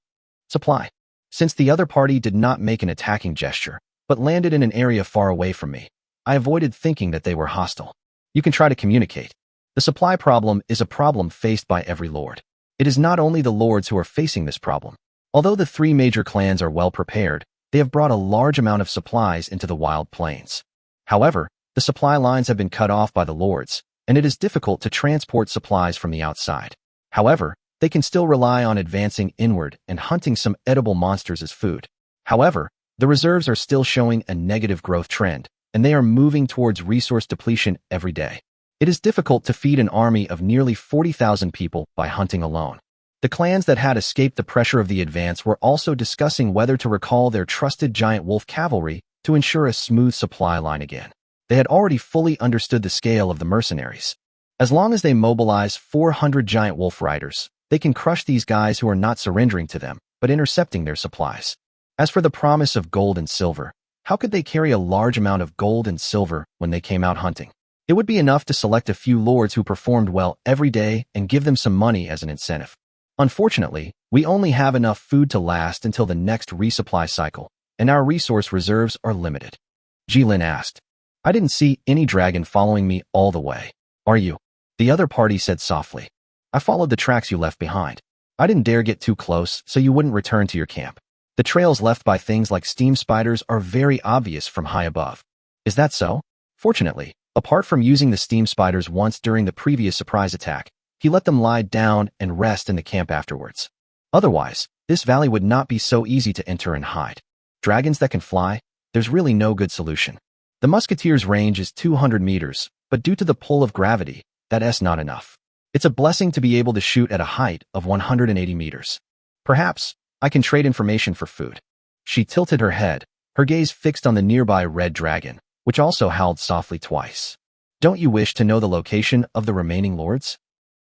"Supply." Since the other party did not make an attacking gesture, but landed in an area far away from me, I avoided thinking that they were hostile. You can try to communicate. The supply problem is a problem faced by every lord. It is not only the lords who are facing this problem. Although the 3 major clans are well prepared, they have brought a large amount of supplies into the wild plains. However, the supply lines have been cut off by the lords, and it is difficult to transport supplies from the outside. However, they can still rely on advancing inward and hunting some edible monsters as food. However, the reserves are still showing a negative growth trend, and they are moving towards resource depletion every day. It is difficult to feed an army of nearly 40,000 people by hunting alone. The clans that had escaped the pressure of the advance were also discussing whether to recall their trusted giant wolf cavalry to ensure a smooth supply line again. They had already fully understood the scale of the mercenaries. As long as they mobilize 400 giant wolf riders, they can crush these guys who are not surrendering to them, but intercepting their supplies. As for the promise of gold and silver, how could they carry a large amount of gold and silver when they came out hunting? It would be enough to select a few lords who performed well every day and give them some money as an incentive. Unfortunately, we only have enough food to last until the next resupply cycle, and our resource reserves are limited. Ji Lin asked. "I didn't see any dragon following me all the way. Are you?" The other party said softly. "I followed the tracks you left behind. I didn't dare get too close so you wouldn't return to your camp. The trails left by things like steam spiders are very obvious from high above." "Is that so?" Fortunately, apart from using the steam spiders once during the previous surprise attack, he let them lie down and rest in the camp afterwards. Otherwise, this valley would not be so easy to enter and hide. Dragons that can fly? There's really no good solution. The musketeer's range is 200 meters, but due to the pull of gravity, that's not enough. It's a blessing to be able to shoot at a height of 180 meters. Perhaps, I can trade information for food. She tilted her head, her gaze fixed on the nearby red dragon, which also howled softly twice. Don't you wish to know the location of the remaining lords?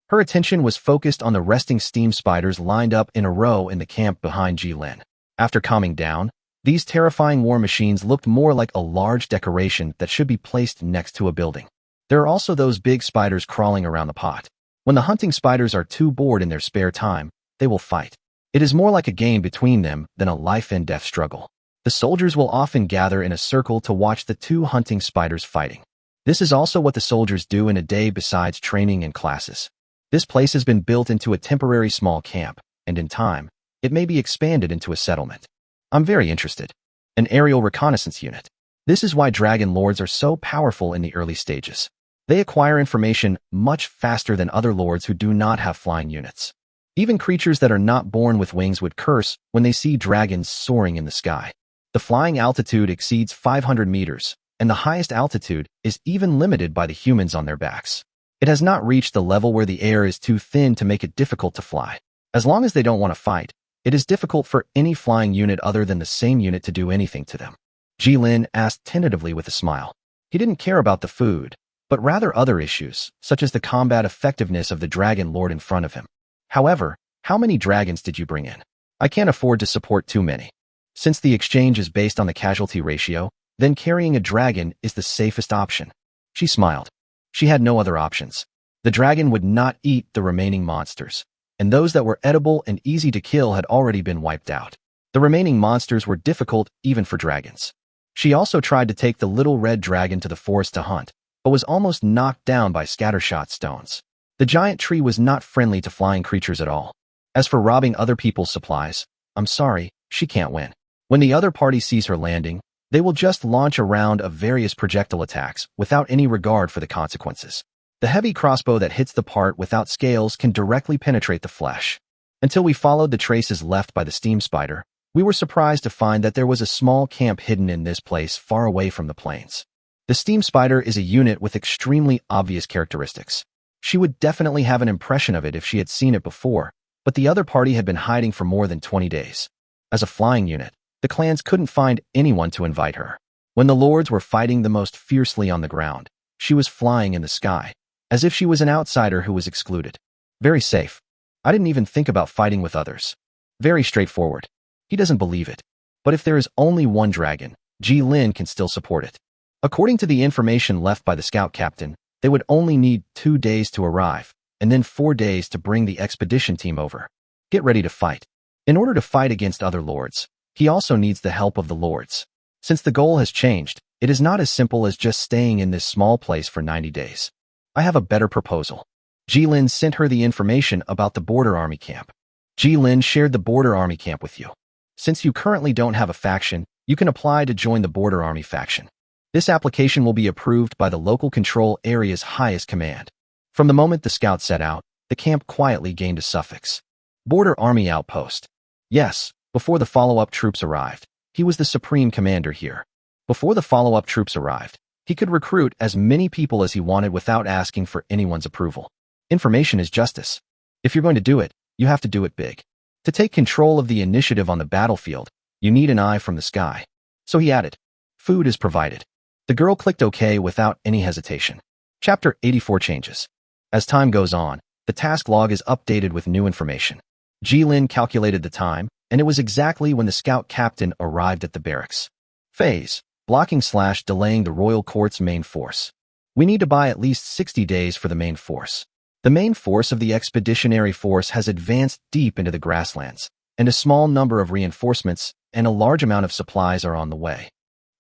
Her attention was focused on the resting steam spiders lined up in a row in the camp behind Jilin. After calming down, these terrifying war machines looked more like a large decoration that should be placed next to a building. There are also those big spiders crawling around the pot. When the hunting spiders are too bored in their spare time, they will fight. It is more like a game between them than a life-and-death struggle. The soldiers will often gather in a circle to watch the two hunting spiders fighting. This is also what the soldiers do in a day besides training and classes. This place has been built into a temporary small camp, and in time, it may be expanded into a settlement. I'm very interested. An aerial reconnaissance unit. This is why dragon lords are so powerful in the early stages. They acquire information much faster than other lords who do not have flying units. Even creatures that are not born with wings would curse when they see dragons soaring in the sky. The flying altitude exceeds 500 meters, and the highest altitude is even limited by the humans on their backs. It has not reached the level where the air is too thin to make it difficult to fly. As long as they don't want to fight, it is difficult for any flying unit other than the same unit to do anything to them. Jilin asked tentatively with a smile. He didn't care about the food, but rather other issues, such as the combat effectiveness of the dragon lord in front of him. However, how many dragons did you bring in? I can't afford to support too many. Since the exchange is based on the casualty ratio, then carrying a dragon is the safest option. She smiled. She had no other options. The dragon would not eat the remaining monsters, and those that were edible and easy to kill had already been wiped out. The remaining monsters were difficult even for dragons. She also tried to take the little red dragon to the forest to hunt, but was almost knocked down by scattershot stones. The giant tree was not friendly to flying creatures at all. As for robbing other people's supplies, I'm sorry, she can't win. When the other party sees her landing, they will just launch a round of various projectile attacks without any regard for the consequences. The heavy crossbow that hits the part without scales can directly penetrate the flesh. Until we followed the traces left by the steam spider, we were surprised to find that there was a small camp hidden in this place far away from the plains. The steam spider is a unit with extremely obvious characteristics. She would definitely have an impression of it if she had seen it before, but the other party had been hiding for more than 20 days. As a flying unit, the clans couldn't find anyone to invite her. When the lords were fighting the most fiercely on the ground, she was flying in the sky, as if she was an outsider who was excluded. Very safe. I didn't even think about fighting with others. Very straightforward. He doesn't believe it. But if there is only one dragon, Jilin can still support it. According to the information left by the scout captain, they would only need 2 days to arrive, and then 4 days to bring the expedition team over. Get ready to fight. In order to fight against other lords, he also needs the help of the lords. Since the goal has changed, it is not as simple as just staying in this small place for 90 days. I have a better proposal. Jilin sent her the information about the border army camp. Jilin shared the border army camp with you. Since you currently don't have a faction, you can apply to join the border army faction. This application will be approved by the local control area's highest command. From the moment the scouts set out, the camp quietly gained a suffix. Border Army Outpost. Yes, before the follow-up troops arrived, he was the supreme commander here. Before the follow-up troops arrived, he could recruit as many people as he wanted without asking for anyone's approval. Information is justice. If you're going to do it, you have to do it big. To take control of the initiative on the battlefield, you need an eye from the sky. So he added, food is provided. The girl clicked OK without any hesitation. Chapter 84 changes. As time goes on, the task log is updated with new information. Jilin calculated the time, and it was exactly when the scout captain arrived at the barracks. Phase: blocking/delaying the royal court's main force. We need to buy at least 60 days for the main force. The main force of the expeditionary force has advanced deep into the grasslands, and a small number of reinforcements and a large amount of supplies are on the way.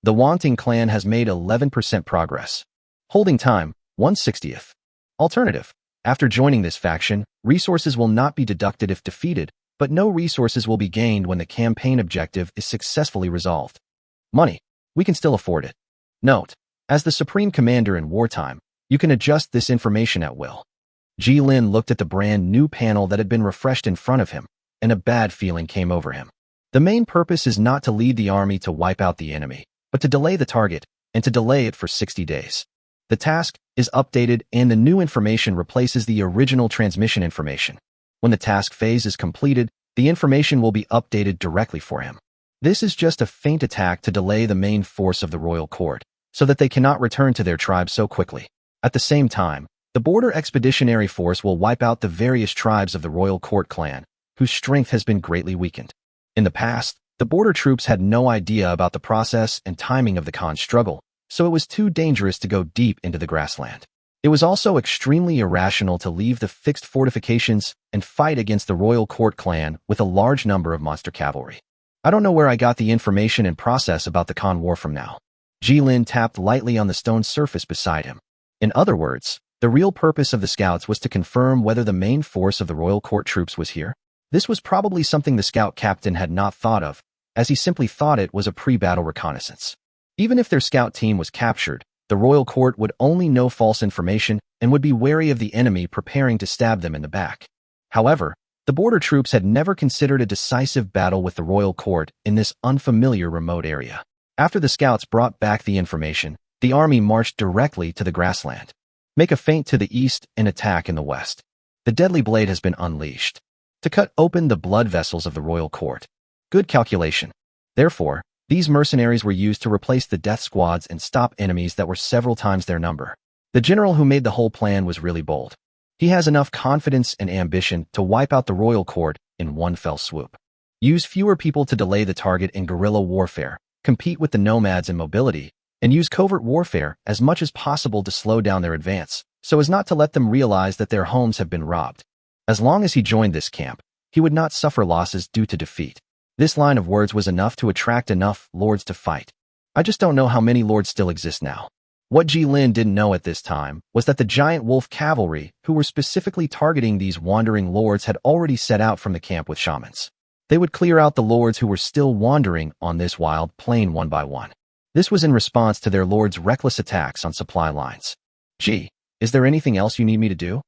The Wanting clan has made 11% progress. Holding time, 1/60th. Alternative: after joining this faction, resources will not be deducted if defeated, but no resources will be gained when the campaign objective is successfully resolved. Money. We can still afford it. Note: as the supreme commander in wartime, you can adjust this information at will. Jilin looked at the brand new panel that had been refreshed in front of him, and a bad feeling came over him. The main purpose is not to lead the army to wipe out the enemy, but to delay the target, and to delay it for 60 days. The task is updated and the new information replaces the original transmission information. When the task phase is completed, The information will be updated directly for him. This is just a feint attack to delay the main force of the royal court, so that they cannot return to their tribe so quickly. At the same time, the border expeditionary force will wipe out the various tribes of the royal court clan, whose strength has been greatly weakened. In the past, the border troops had no idea about the process and timing of the Khan's struggle, so it was too dangerous to go deep into the grassland. It was also extremely irrational to leave the fixed fortifications and fight against the royal court clan with a large number of monster cavalry. I don't know where I got the information and process about the Khan War from now. Jilin tapped lightly on the stone surface beside him. In other words, the real purpose of the scouts was to confirm whether the main force of the royal court troops was here. This was probably something the scout captain had not thought of, as he simply thought it was a pre-battle reconnaissance. Even if their scout team was captured, the royal court would only know false information and would be wary of the enemy preparing to stab them in the back. However, the border troops had never considered a decisive battle with the royal court in this unfamiliar remote area. After the scouts brought back the information, the army marched directly to the grassland. Make a feint to the east and attack in the west. The deadly blade has been unleashed to cut open the blood vessels of the royal court. Good calculation. Therefore, these mercenaries were used to replace the death squads and stop enemies that were several times their number. The general who made the whole plan was really bold. He has enough confidence and ambition to wipe out the royal court in one fell swoop. Use fewer people to delay the target in guerrilla warfare, compete with the nomads in mobility, and use covert warfare as much as possible to slow down their advance, so as not to let them realize that their homes have been robbed. As long as he joined this camp, he would not suffer losses due to defeat. This line of words was enough to attract enough lords to fight. I just don't know how many lords still exist now. What Jilin didn't know at this time was that the giant wolf cavalry, who were specifically targeting these wandering lords, had already set out from the camp with shamans. They would clear out the lords who were still wandering on this wild plain one by one. This was in response to their lords' reckless attacks on supply lines. Gee, is there anything else you need me to do?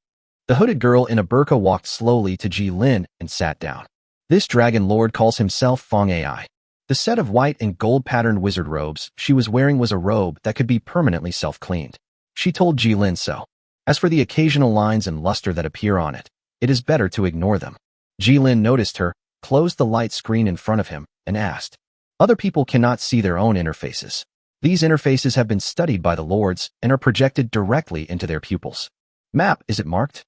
The hooded girl in a burqa walked slowly to Jilin and sat down. This dragon lord calls himself Fong Ai. The set of white and gold-patterned wizard robes she was wearing was a robe that could be permanently self-cleaned. She told Jilin so. As for the occasional lines and luster that appear on it, it is better to ignore them. Jilin noticed her, closed the light screen in front of him, and asked. Other people cannot see their own interfaces. These interfaces have been studied by the lords and are projected directly into their pupils. Map, is it marked?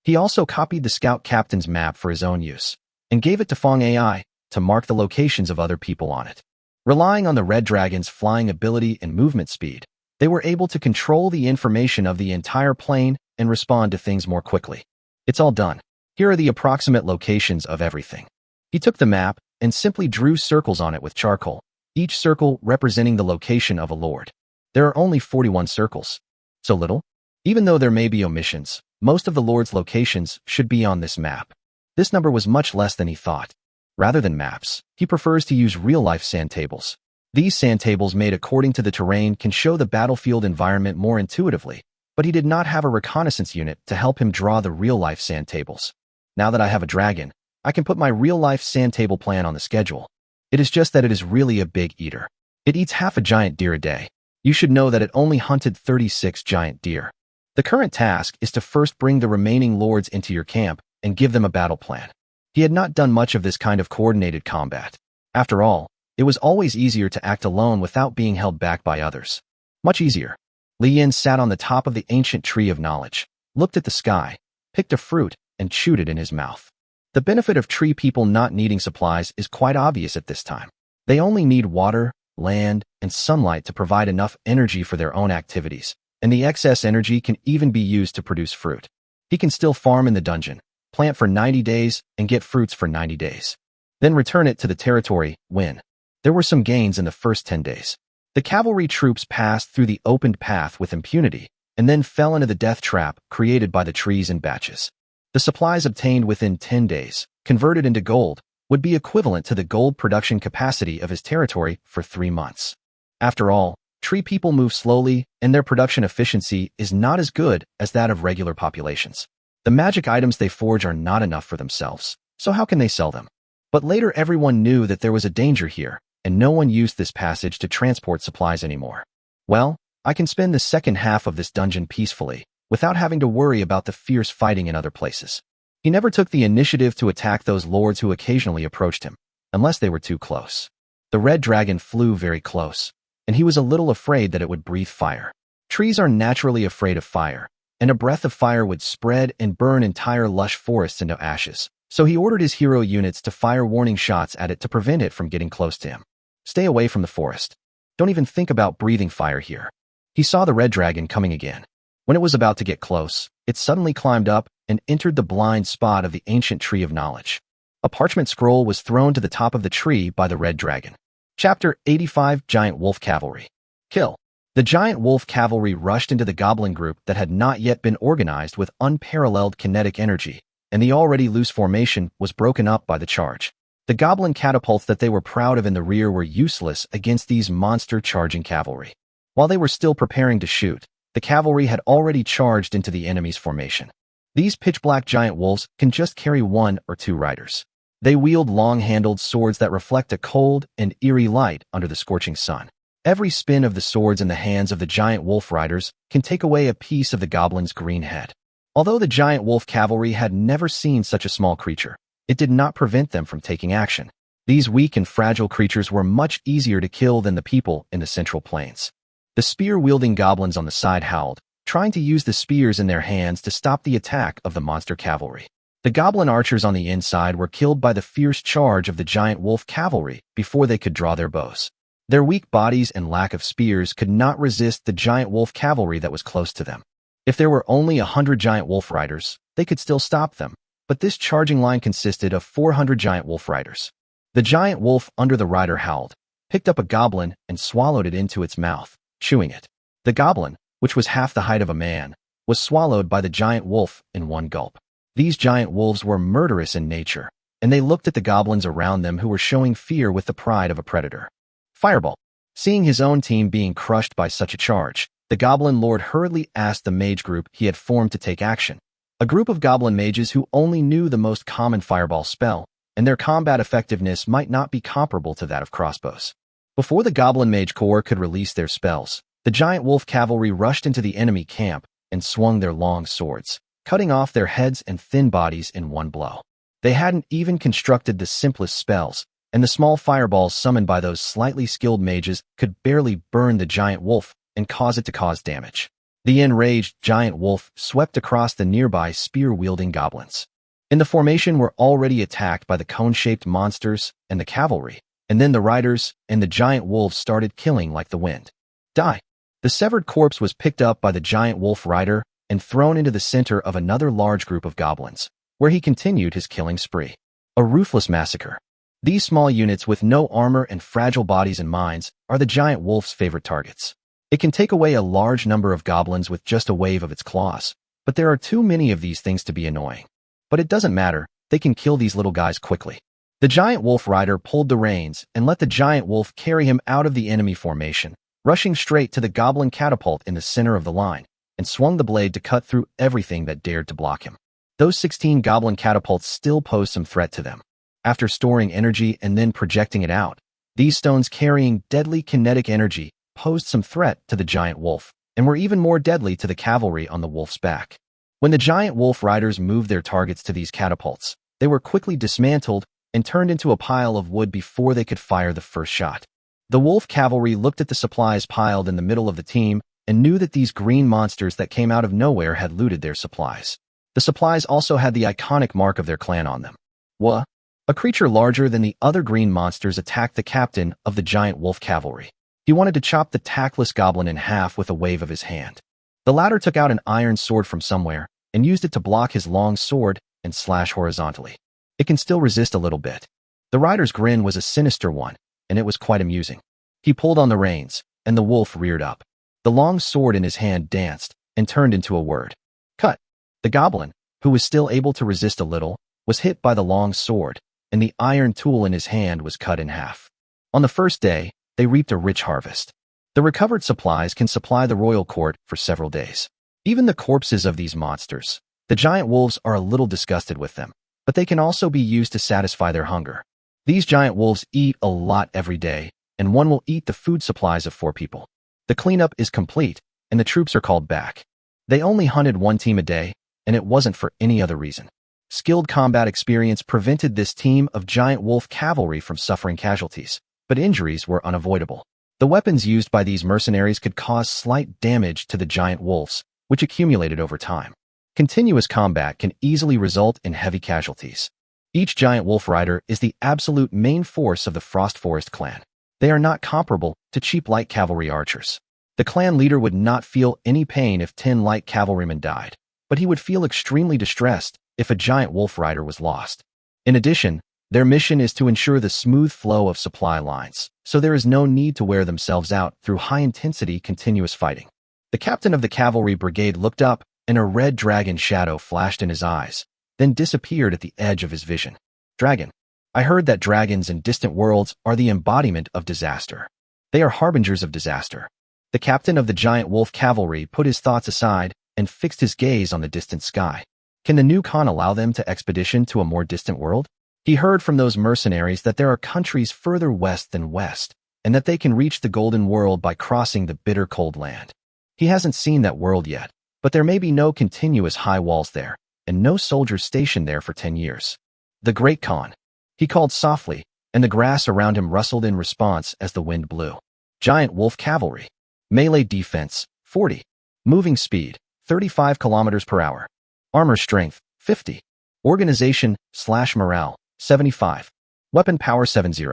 He also copied the scout captain's map for his own use, and gave it to Fong Ai to mark the locations of other people on it. Relying on the Red Dragon's flying ability and movement speed, they were able to control the information of the entire plane and respond to things more quickly. It's all done. Here are the approximate locations of everything. He took the map and simply drew circles on it with charcoal, each circle representing the location of a lord. There are only 41 circles. So little? Even though there may be omissions, most of the lord's locations should be on this map. This number was much less than he thought. Rather than maps, he prefers to use real-life sand tables. These sand tables made according to the terrain can show the battlefield environment more intuitively, but he did not have a reconnaissance unit to help him draw the real-life sand tables. Now that I have a dragon, I can put my real-life sand table plan on the schedule. It is just that it is really a big eater. It eats half a giant deer a day. You should know that it only hunted 36 giant deer. The current task is to first bring the remaining lords into your camp and give them a battle plan. He had not done much of this kind of coordinated combat. After all, it was always easier to act alone without being held back by others. Much easier. Li Yin sat on the top of the ancient tree of knowledge, looked at the sky, picked a fruit, and chewed it in his mouth. The benefit of tree people not needing supplies is quite obvious at this time. They only need water, land, and sunlight to provide enough energy for their own activities, and the excess energy can even be used to produce fruit. He can still farm in the dungeon, plant for 90 days, and get fruits for 90 days. Then return it to the territory, when. There were some gains in the first 10 days. The cavalry troops passed through the opened path with impunity, and then fell into the death trap created by the trees in batches. The supplies obtained within 10 days, converted into gold, would be equivalent to the gold production capacity of his territory for 3 months. After all, tree people move slowly, and their production efficiency is not as good as that of regular populations. The magic items they forge are not enough for themselves, so how can they sell them? But later everyone knew that there was a danger here, and no one used this passage to transport supplies anymore. Well, I can spend the second half of this dungeon peacefully, without having to worry about the fierce fighting in other places. He never took the initiative to attack those lords who occasionally approached him, unless they were too close. The red dragon flew very close, and he was a little afraid that it would breathe fire. Trees are naturally afraid of fire, and a breath of fire would spread and burn entire lush forests into ashes. So he ordered his hero units to fire warning shots at it to prevent it from getting close to him. Stay away from the forest. Don't even think about breathing fire here. He saw the red dragon coming again. When it was about to get close, it suddenly climbed up and entered the blind spot of the ancient tree of knowledge. A parchment scroll was thrown to the top of the tree by the red dragon. Chapter 85 Giant Wolf Cavalry. Kill. The giant wolf cavalry rushed into the goblin group that had not yet been organized with unparalleled kinetic energy, and the already loose formation was broken up by the charge. The goblin catapults that they were proud of in the rear were useless against these monster charging cavalry. While they were still preparing to shoot, the cavalry had already charged into the enemy's formation. These pitch-black giant wolves can just carry 1 or 2 riders. They wield long-handled swords that reflect a cold and eerie light under the scorching sun. Every spin of the swords in the hands of the giant wolf riders can take away a piece of the goblin's green head. Although the giant wolf cavalry had never seen such a small creature, it did not prevent them from taking action. These weak and fragile creatures were much easier to kill than the people in the central plains. The spear-wielding goblins on the side howled, trying to use the spears in their hands to stop the attack of the monster cavalry. The goblin archers on the inside were killed by the fierce charge of the giant wolf cavalry before they could draw their bows. Their weak bodies and lack of spears could not resist the giant wolf cavalry that was close to them. If there were only 100 giant wolf riders, they could still stop them, but this charging line consisted of 400 giant wolf riders. The giant wolf under the rider howled, picked up a goblin, and swallowed it into its mouth, chewing it. The goblin, which was half the height of a man, was swallowed by the giant wolf in one gulp. These giant wolves were murderous in nature, and they looked at the goblins around them who were showing fear with the pride of a predator. Fireball. Seeing his own team being crushed by such a charge, the goblin lord hurriedly asked the mage group he had formed to take action. A group of goblin mages who only knew the most common fireball spell, and their combat effectiveness might not be comparable to that of crossbows. Before the goblin mage corps could release their spells, the giant wolf cavalry rushed into the enemy camp and swung their long swords, cutting off their heads and thin bodies in one blow. They hadn't even constructed the simplest spells, and the small fireballs summoned by those slightly skilled mages could barely burn the giant wolf and cause it to cause damage. The enraged giant wolf swept across the nearby spear-wielding goblins. In the formation were already attacked by the cone-shaped monsters and the cavalry, and then the riders and the giant wolves started killing like the wind. Die! The severed corpse was picked up by the giant wolf rider and thrown into the center of another large group of goblins, where he continued his killing spree. A ruthless massacre. These small units with no armor and fragile bodies and minds are the giant wolf's favorite targets. It can take away a large number of goblins with just a wave of its claws, but there are too many of these things to be annoying. But it doesn't matter, they can kill these little guys quickly. The giant wolf rider pulled the reins and let the giant wolf carry him out of the enemy formation, rushing straight to the goblin catapult in the center of the line, and swung the blade to cut through everything that dared to block him. Those 16 goblin catapults still posed some threat to them. After storing energy and then projecting it out, these stones carrying deadly kinetic energy posed some threat to the giant wolf, and were even more deadly to the cavalry on the wolf's back. When the giant wolf riders moved their targets to these catapults, they were quickly dismantled and turned into a pile of wood before they could fire the first shot. The wolf cavalry looked at the supplies piled in the middle of the team and knew that these green monsters that came out of nowhere had looted their supplies. The supplies also had the iconic mark of their clan on them. Wha? A creature larger than the other green monsters attacked the captain of the giant wolf cavalry. He wanted to chop the tactless goblin in half with a wave of his hand. The latter took out an iron sword from somewhere and used it to block his long sword and slash horizontally. It can still resist a little bit. The rider's grin was a sinister one, and it was quite amusing. He pulled on the reins, and the wolf reared up. The long sword in his hand danced and turned into a word. Cut. The goblin, who was still able to resist a little, was hit by the long sword, and the iron tool in his hand was cut in half. On the first day, they reaped a rich harvest. The recovered supplies can supply the royal court for several days. Even the corpses of these monsters, the giant wolves are a little disgusted with them, but they can also be used to satisfy their hunger. These giant wolves eat a lot every day, and one will eat the food supplies of 4 people. The cleanup is complete, and the troops are called back. They only hunted one team a day, and it wasn't for any other reason. Skilled combat experience prevented this team of giant wolf cavalry from suffering casualties, but injuries were unavoidable. The weapons used by these mercenaries could cause slight damage to the giant wolves, which accumulated over time. Continuous combat can easily result in heavy casualties. Each giant wolf rider is the absolute main force of the Frost Forest clan. They are not comparable to cheap light cavalry archers. The clan leader would not feel any pain if 10 light cavalrymen died, but he would feel extremely distressed if a giant wolf rider was lost. In addition, their mission is to ensure the smooth flow of supply lines, so there is no need to wear themselves out through high-intensity continuous fighting. The captain of the cavalry brigade looked up, and a red dragon shadow flashed in his eyes, then disappeared at the edge of his vision. Dragon. I heard that dragons in distant worlds are the embodiment of disaster. They are harbingers of disaster. The captain of the giant wolf cavalry put his thoughts aside and fixed his gaze on the distant sky. Can the new Khan allow them to expedition to a more distant world? He heard from those mercenaries that there are countries further west than west, and that they can reach the Golden World by crossing the bitter cold land. He hasn't seen that world yet, but there may be no continuous high walls there, and no soldiers stationed there for 10 years. The Great Khan. He called softly, and the grass around him rustled in response as the wind blew. Giant wolf cavalry. Melee defense, 40. Moving speed, 35 kilometers per hour. Armor strength, 50. Organization/morale, 75. Weapon power 70.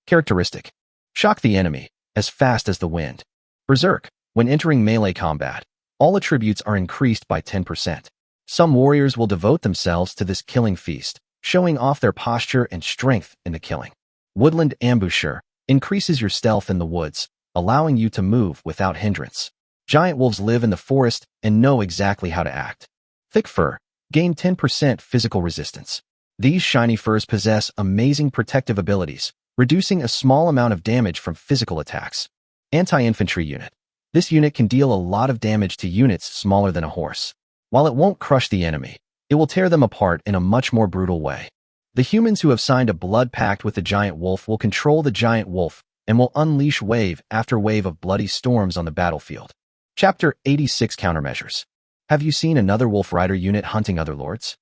Characteristic. Shock the enemy, as fast as the wind. Berserk. When entering melee combat, all attributes are increased by 10%. Some warriors will devote themselves to this killing feast, showing off their posture and strength in the killing. Woodland ambusher. Increases your stealth in the woods, allowing you to move without hindrance. Giant wolves live in the forest and know exactly how to act. Thick fur. Gain 10% physical resistance. These shiny furs possess amazing protective abilities, reducing a small amount of damage from physical attacks. Anti-infantry unit. This unit can deal a lot of damage to units smaller than a horse. While it won't crush the enemy, it will tear them apart in a much more brutal way. The humans who have signed a blood pact with the giant wolf will control the giant wolf and will unleash wave after wave of bloody storms on the battlefield. Chapter 86 Countermeasures. Have you seen another Wolf Rider unit hunting other lords?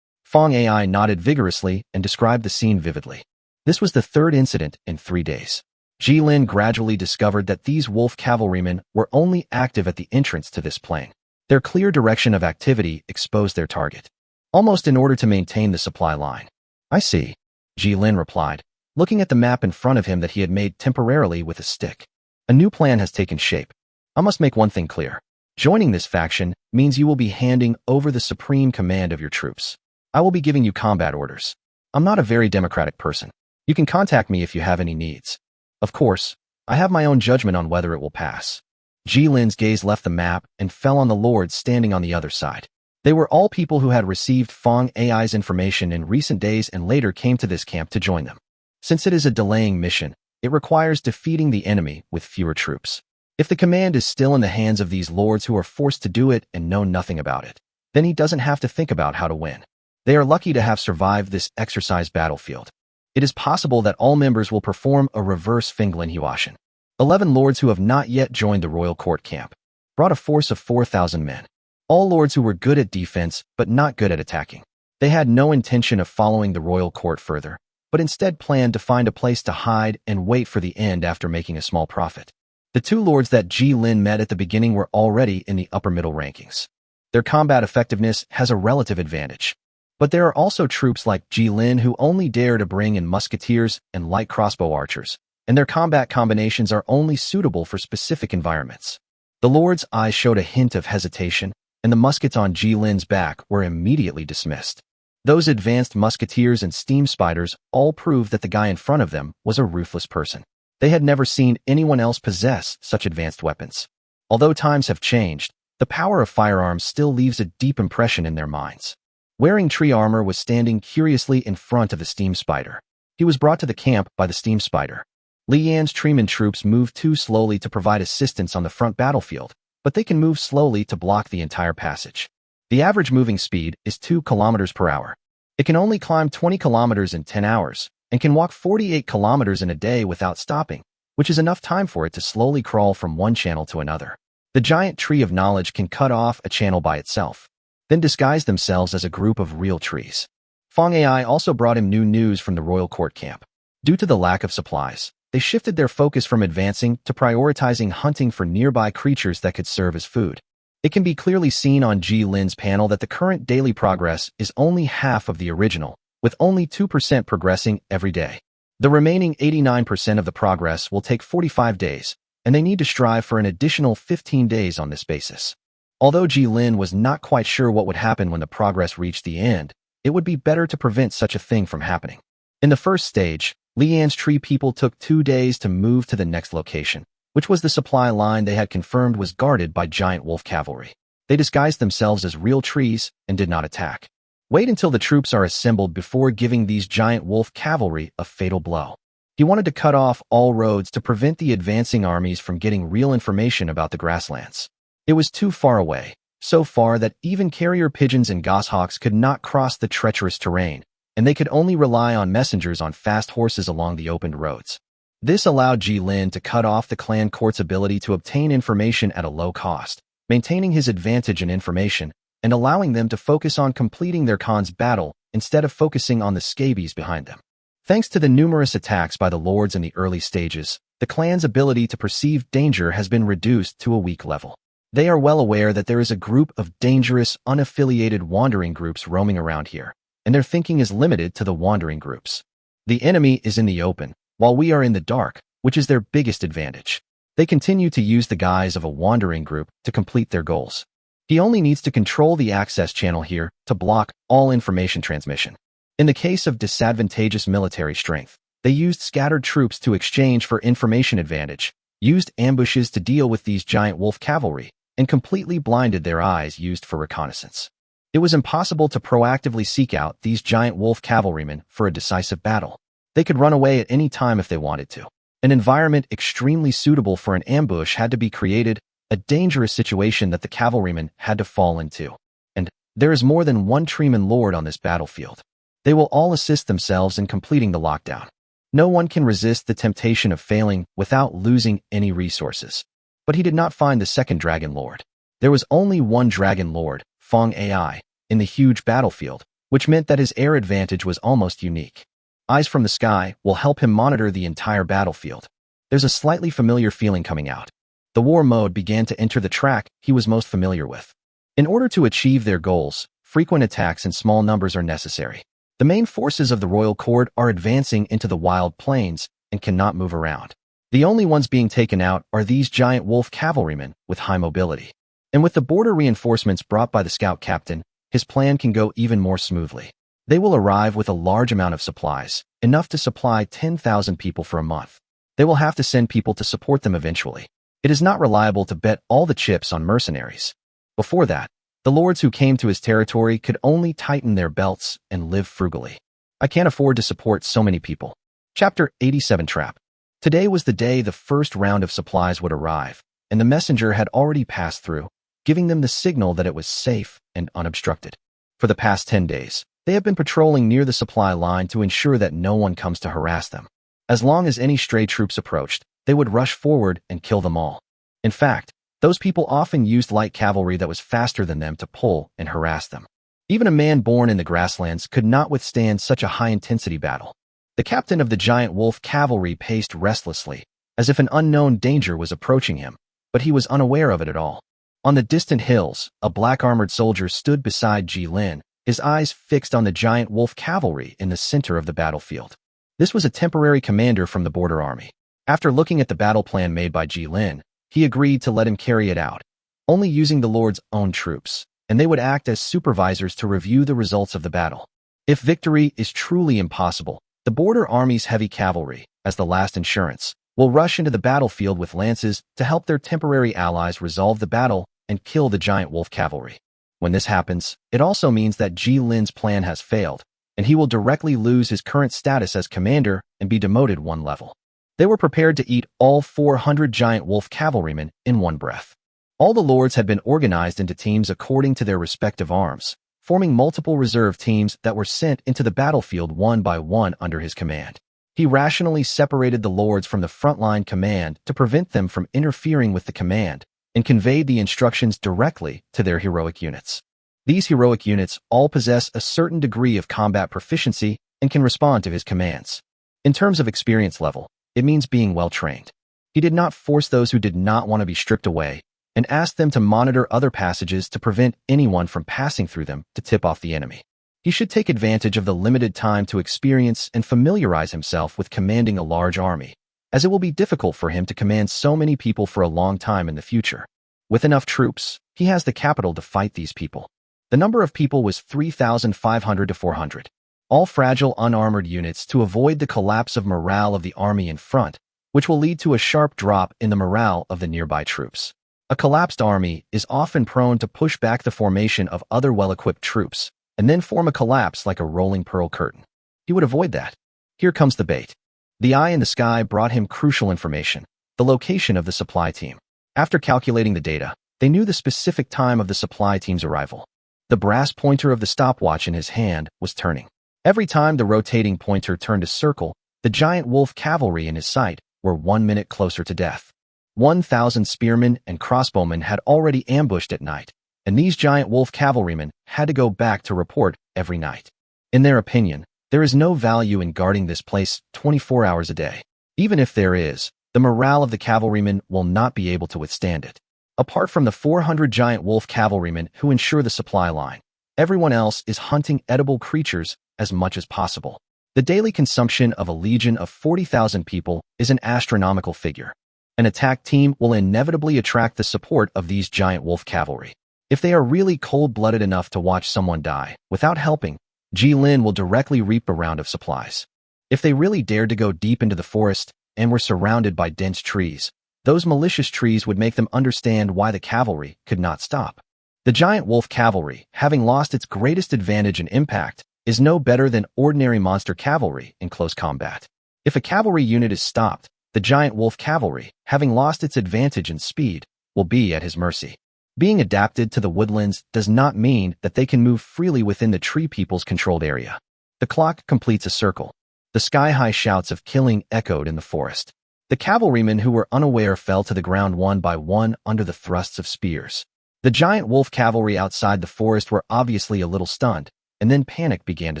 Fong AI nodded vigorously and described the scene vividly. This was the third incident in 3 days. Jilin gradually discovered that these wolf cavalrymen were only active at the entrance to this plain. Their clear direction of activity exposed their target, almost in order to maintain the supply line. I see, Jilin replied, looking at the map in front of him that he had made temporarily with a stick. A new plan has taken shape. I must make one thing clear. Joining this faction means you will be handing over the supreme command of your troops. I will be giving you combat orders. I'm not a very democratic person. You can contact me if you have any needs. Of course, I have my own judgment on whether it will pass. Jilin's gaze left the map and fell on the lords standing on the other side. They were all people who had received Fong AI's information in recent days and later came to this camp to join them. Since it is a delaying mission, it requires defeating the enemy with fewer troops. If the command is still in the hands of these lords who are forced to do it and know nothing about it, then he doesn't have to think about how to win. They are lucky to have survived this exercise battlefield. It is possible that all members will perform a reverse Finglin Huashin. 11 lords who have not yet joined the royal court camp brought a force of 4,000 men. All lords who were good at defense but not good at attacking. They had no intention of following the royal court further, but instead planned to find a place to hide and wait for the end after making a small profit. The 2 lords that Jilin met at the beginning were already in the upper middle rankings. Their combat effectiveness has a relative advantage. But there are also troops like Jilin who only dare to bring in musketeers and light crossbow archers, and their combat combinations are only suitable for specific environments. The lord's eyes showed a hint of hesitation, and the muskets on Jilin's back were immediately dismissed. Those advanced musketeers and steam spiders all proved that the guy in front of them was a ruthless person. They had never seen anyone else possess such advanced weapons. Although times have changed, the power of firearms still leaves a deep impression in their minds. Wearing tree armor was standing curiously in front of the steam spider. He was brought to the camp by the steam spider. Li Yan's treeman troops moved too slowly to provide assistance on the front battlefield, but they can move slowly to block the entire passage. The average moving speed is 2 kilometers per hour. It can only climb 20 kilometers in 10 hours, and can walk 48 kilometers in a day without stopping, which is enough time for it to slowly crawl from one channel to another. The giant tree of knowledge can cut off a channel by itself, then disguise themselves as a group of real trees. Fong Ai also brought him new news from the royal court camp. Due to the lack of supplies, they shifted their focus from advancing to prioritizing hunting for nearby creatures that could serve as food. It can be clearly seen on Ji Lin's panel that the current daily progress is only half of the original, with only 2% progressing every day. The remaining 89% of the progress will take 45 days, and they need to strive for an additional 15 days on this basis. Although Ji Lin was not quite sure what would happen when the progress reached the end, it would be better to prevent such a thing from happening. In the first stage, Lian's tree people took 2 days to move to the next location, which was the supply line they had confirmed was guarded by giant wolf cavalry. They disguised themselves as real trees and did not attack. Wait until the troops are assembled before giving these giant wolf cavalry a fatal blow. He wanted to cut off all roads to prevent the advancing armies from getting real information about the grasslands. It was too far away, so far that even carrier pigeons and goshawks could not cross the treacherous terrain, and they could only rely on messengers on fast horses along the opened roads. This allowed Ji Lin to cut off the clan court's ability to obtain information at a low cost, maintaining his advantage in information, and allowing them to focus on completing their Khan's battle instead of focusing on the scabies behind them. Thanks to the numerous attacks by the lords in the early stages, the clan's ability to perceive danger has been reduced to a weak level. They are well aware that there is a group of dangerous, unaffiliated wandering groups roaming around here, and their thinking is limited to the wandering groups. The enemy is in the open, while we are in the dark, which is their biggest advantage. They continue to use the guise of a wandering group to complete their goals. He only needs to control the access channel here to block all information transmission. In the case of disadvantageous military strength, they used scattered troops to exchange for information advantage, used ambushes to deal with these giant wolf cavalry, and completely blinded their eyes used for reconnaissance. It was impossible to proactively seek out these giant wolf cavalrymen for a decisive battle. They could run away at any time if they wanted to. An environment extremely suitable for an ambush had to be created, a dangerous situation that the cavalrymen had to fall into. And there is more than one Treeman Lord on this battlefield. They will all assist themselves in completing the lockdown. No one can resist the temptation of failing without losing any resources. But he did not find the second Dragon Lord. There was only one Dragon Lord, Fong Ai, in the huge battlefield, which meant that his air advantage was almost unique. Eyes from the sky will help him monitor the entire battlefield. There's a slightly familiar feeling coming out. The war mode began to enter the track he was most familiar with. In order to achieve their goals, frequent attacks in small numbers are necessary. The main forces of the royal court are advancing into the wild plains and cannot move around. The only ones being taken out are these giant wolf cavalrymen with high mobility. And with the border reinforcements brought by the scout captain, his plan can go even more smoothly. They will arrive with a large amount of supplies, enough to supply 10,000 people for a month. They will have to send people to support them eventually. It is not reliable to bet all the chips on mercenaries. Before that, the lords who came to his territory could only tighten their belts and live frugally. I can't afford to support so many people. Chapter 87 Trap. Today was the day the first round of supplies would arrive, and the messenger had already passed through, giving them the signal that it was safe and unobstructed. For the past 10 days, they have been patrolling near the supply line to ensure that no one comes to harass them. As long as any stray troops approached, they would rush forward and kill them all. In fact, those people often used light cavalry that was faster than them to pull and harass them. Even a man born in the grasslands could not withstand such a high-intensity battle. The captain of the giant wolf cavalry paced restlessly, as if an unknown danger was approaching him, but he was unaware of it at all. On the distant hills, a black-armored soldier stood beside Ji Lin, his eyes fixed on the giant wolf cavalry in the center of the battlefield. This was a temporary commander from the border army. After looking at the battle plan made by Ji Lin, he agreed to let him carry it out, only using the Lord's own troops, and they would act as supervisors to review the results of the battle. If victory is truly impossible, the border army's heavy cavalry, as the last insurance, will rush into the battlefield with lances to help their temporary allies resolve the battle and kill the giant wolf cavalry. When this happens, it also means that Ji Lin's plan has failed, and he will directly lose his current status as commander and be demoted one level. They were prepared to eat all 400 giant wolf cavalrymen in one breath. All the lords had been organized into teams according to their respective arms, forming multiple reserve teams that were sent into the battlefield one by one under his command. He rationally separated the lords from the frontline command to prevent them from interfering with the command and conveyed the instructions directly to their heroic units. These heroic units all possess a certain degree of combat proficiency and can respond to his commands. In terms of experience level, it means being well-trained. He did not force those who did not want to be stripped away, and asked them to monitor other passages to prevent anyone from passing through them to tip off the enemy. He should take advantage of the limited time to experience and familiarize himself with commanding a large army, as it will be difficult for him to command so many people for a long time in the future. With enough troops, he has the capital to fight these people. The number of people was 3,500 to 400. All fragile, unarmored units to avoid the collapse of morale of the army in front, which will lead to a sharp drop in the morale of the nearby troops. A collapsed army is often prone to push back the formation of other well-equipped troops, and then form a collapse like a rolling pearl curtain. He would avoid that. Here comes the bait. The eye in the sky brought him crucial information, the location of the supply team. After calculating the data, they knew the specific time of the supply team's arrival. The brass pointer of the stopwatch in his hand was turning. Every time the rotating pointer turned a circle, the giant wolf cavalry in his sight were 1 minute closer to death. 1,000 spearmen and crossbowmen had already ambushed at night, and these giant wolf cavalrymen had to go back to report every night. In their opinion, there is no value in guarding this place 24 hours a day. Even if there is, the morale of the cavalrymen will not be able to withstand it. Apart from the 400 giant wolf cavalrymen who ensure the supply line, everyone else is hunting edible creatures as much as possible. The daily consumption of a legion of 40,000 people is an astronomical figure. An attack team will inevitably attract the support of these giant wolf cavalry. If they are really cold-blooded enough to watch someone die without helping, Jilin will directly reap a round of supplies. If they really dared to go deep into the forest and were surrounded by dense trees, those malicious trees would make them understand why the cavalry could not stop. The giant wolf cavalry, having lost its greatest advantage in impact, is no better than ordinary monster cavalry in close combat. If a cavalry unit is stopped, the giant wolf cavalry, having lost its advantage in speed, will be at his mercy. Being adapted to the woodlands does not mean that they can move freely within the tree people's controlled area. The clock completes a circle. The sky-high shouts of killing echoed in the forest. The cavalrymen who were unaware fell to the ground one by one under the thrusts of spears. The giant wolf cavalry outside the forest were obviously a little stunned, and then panic began to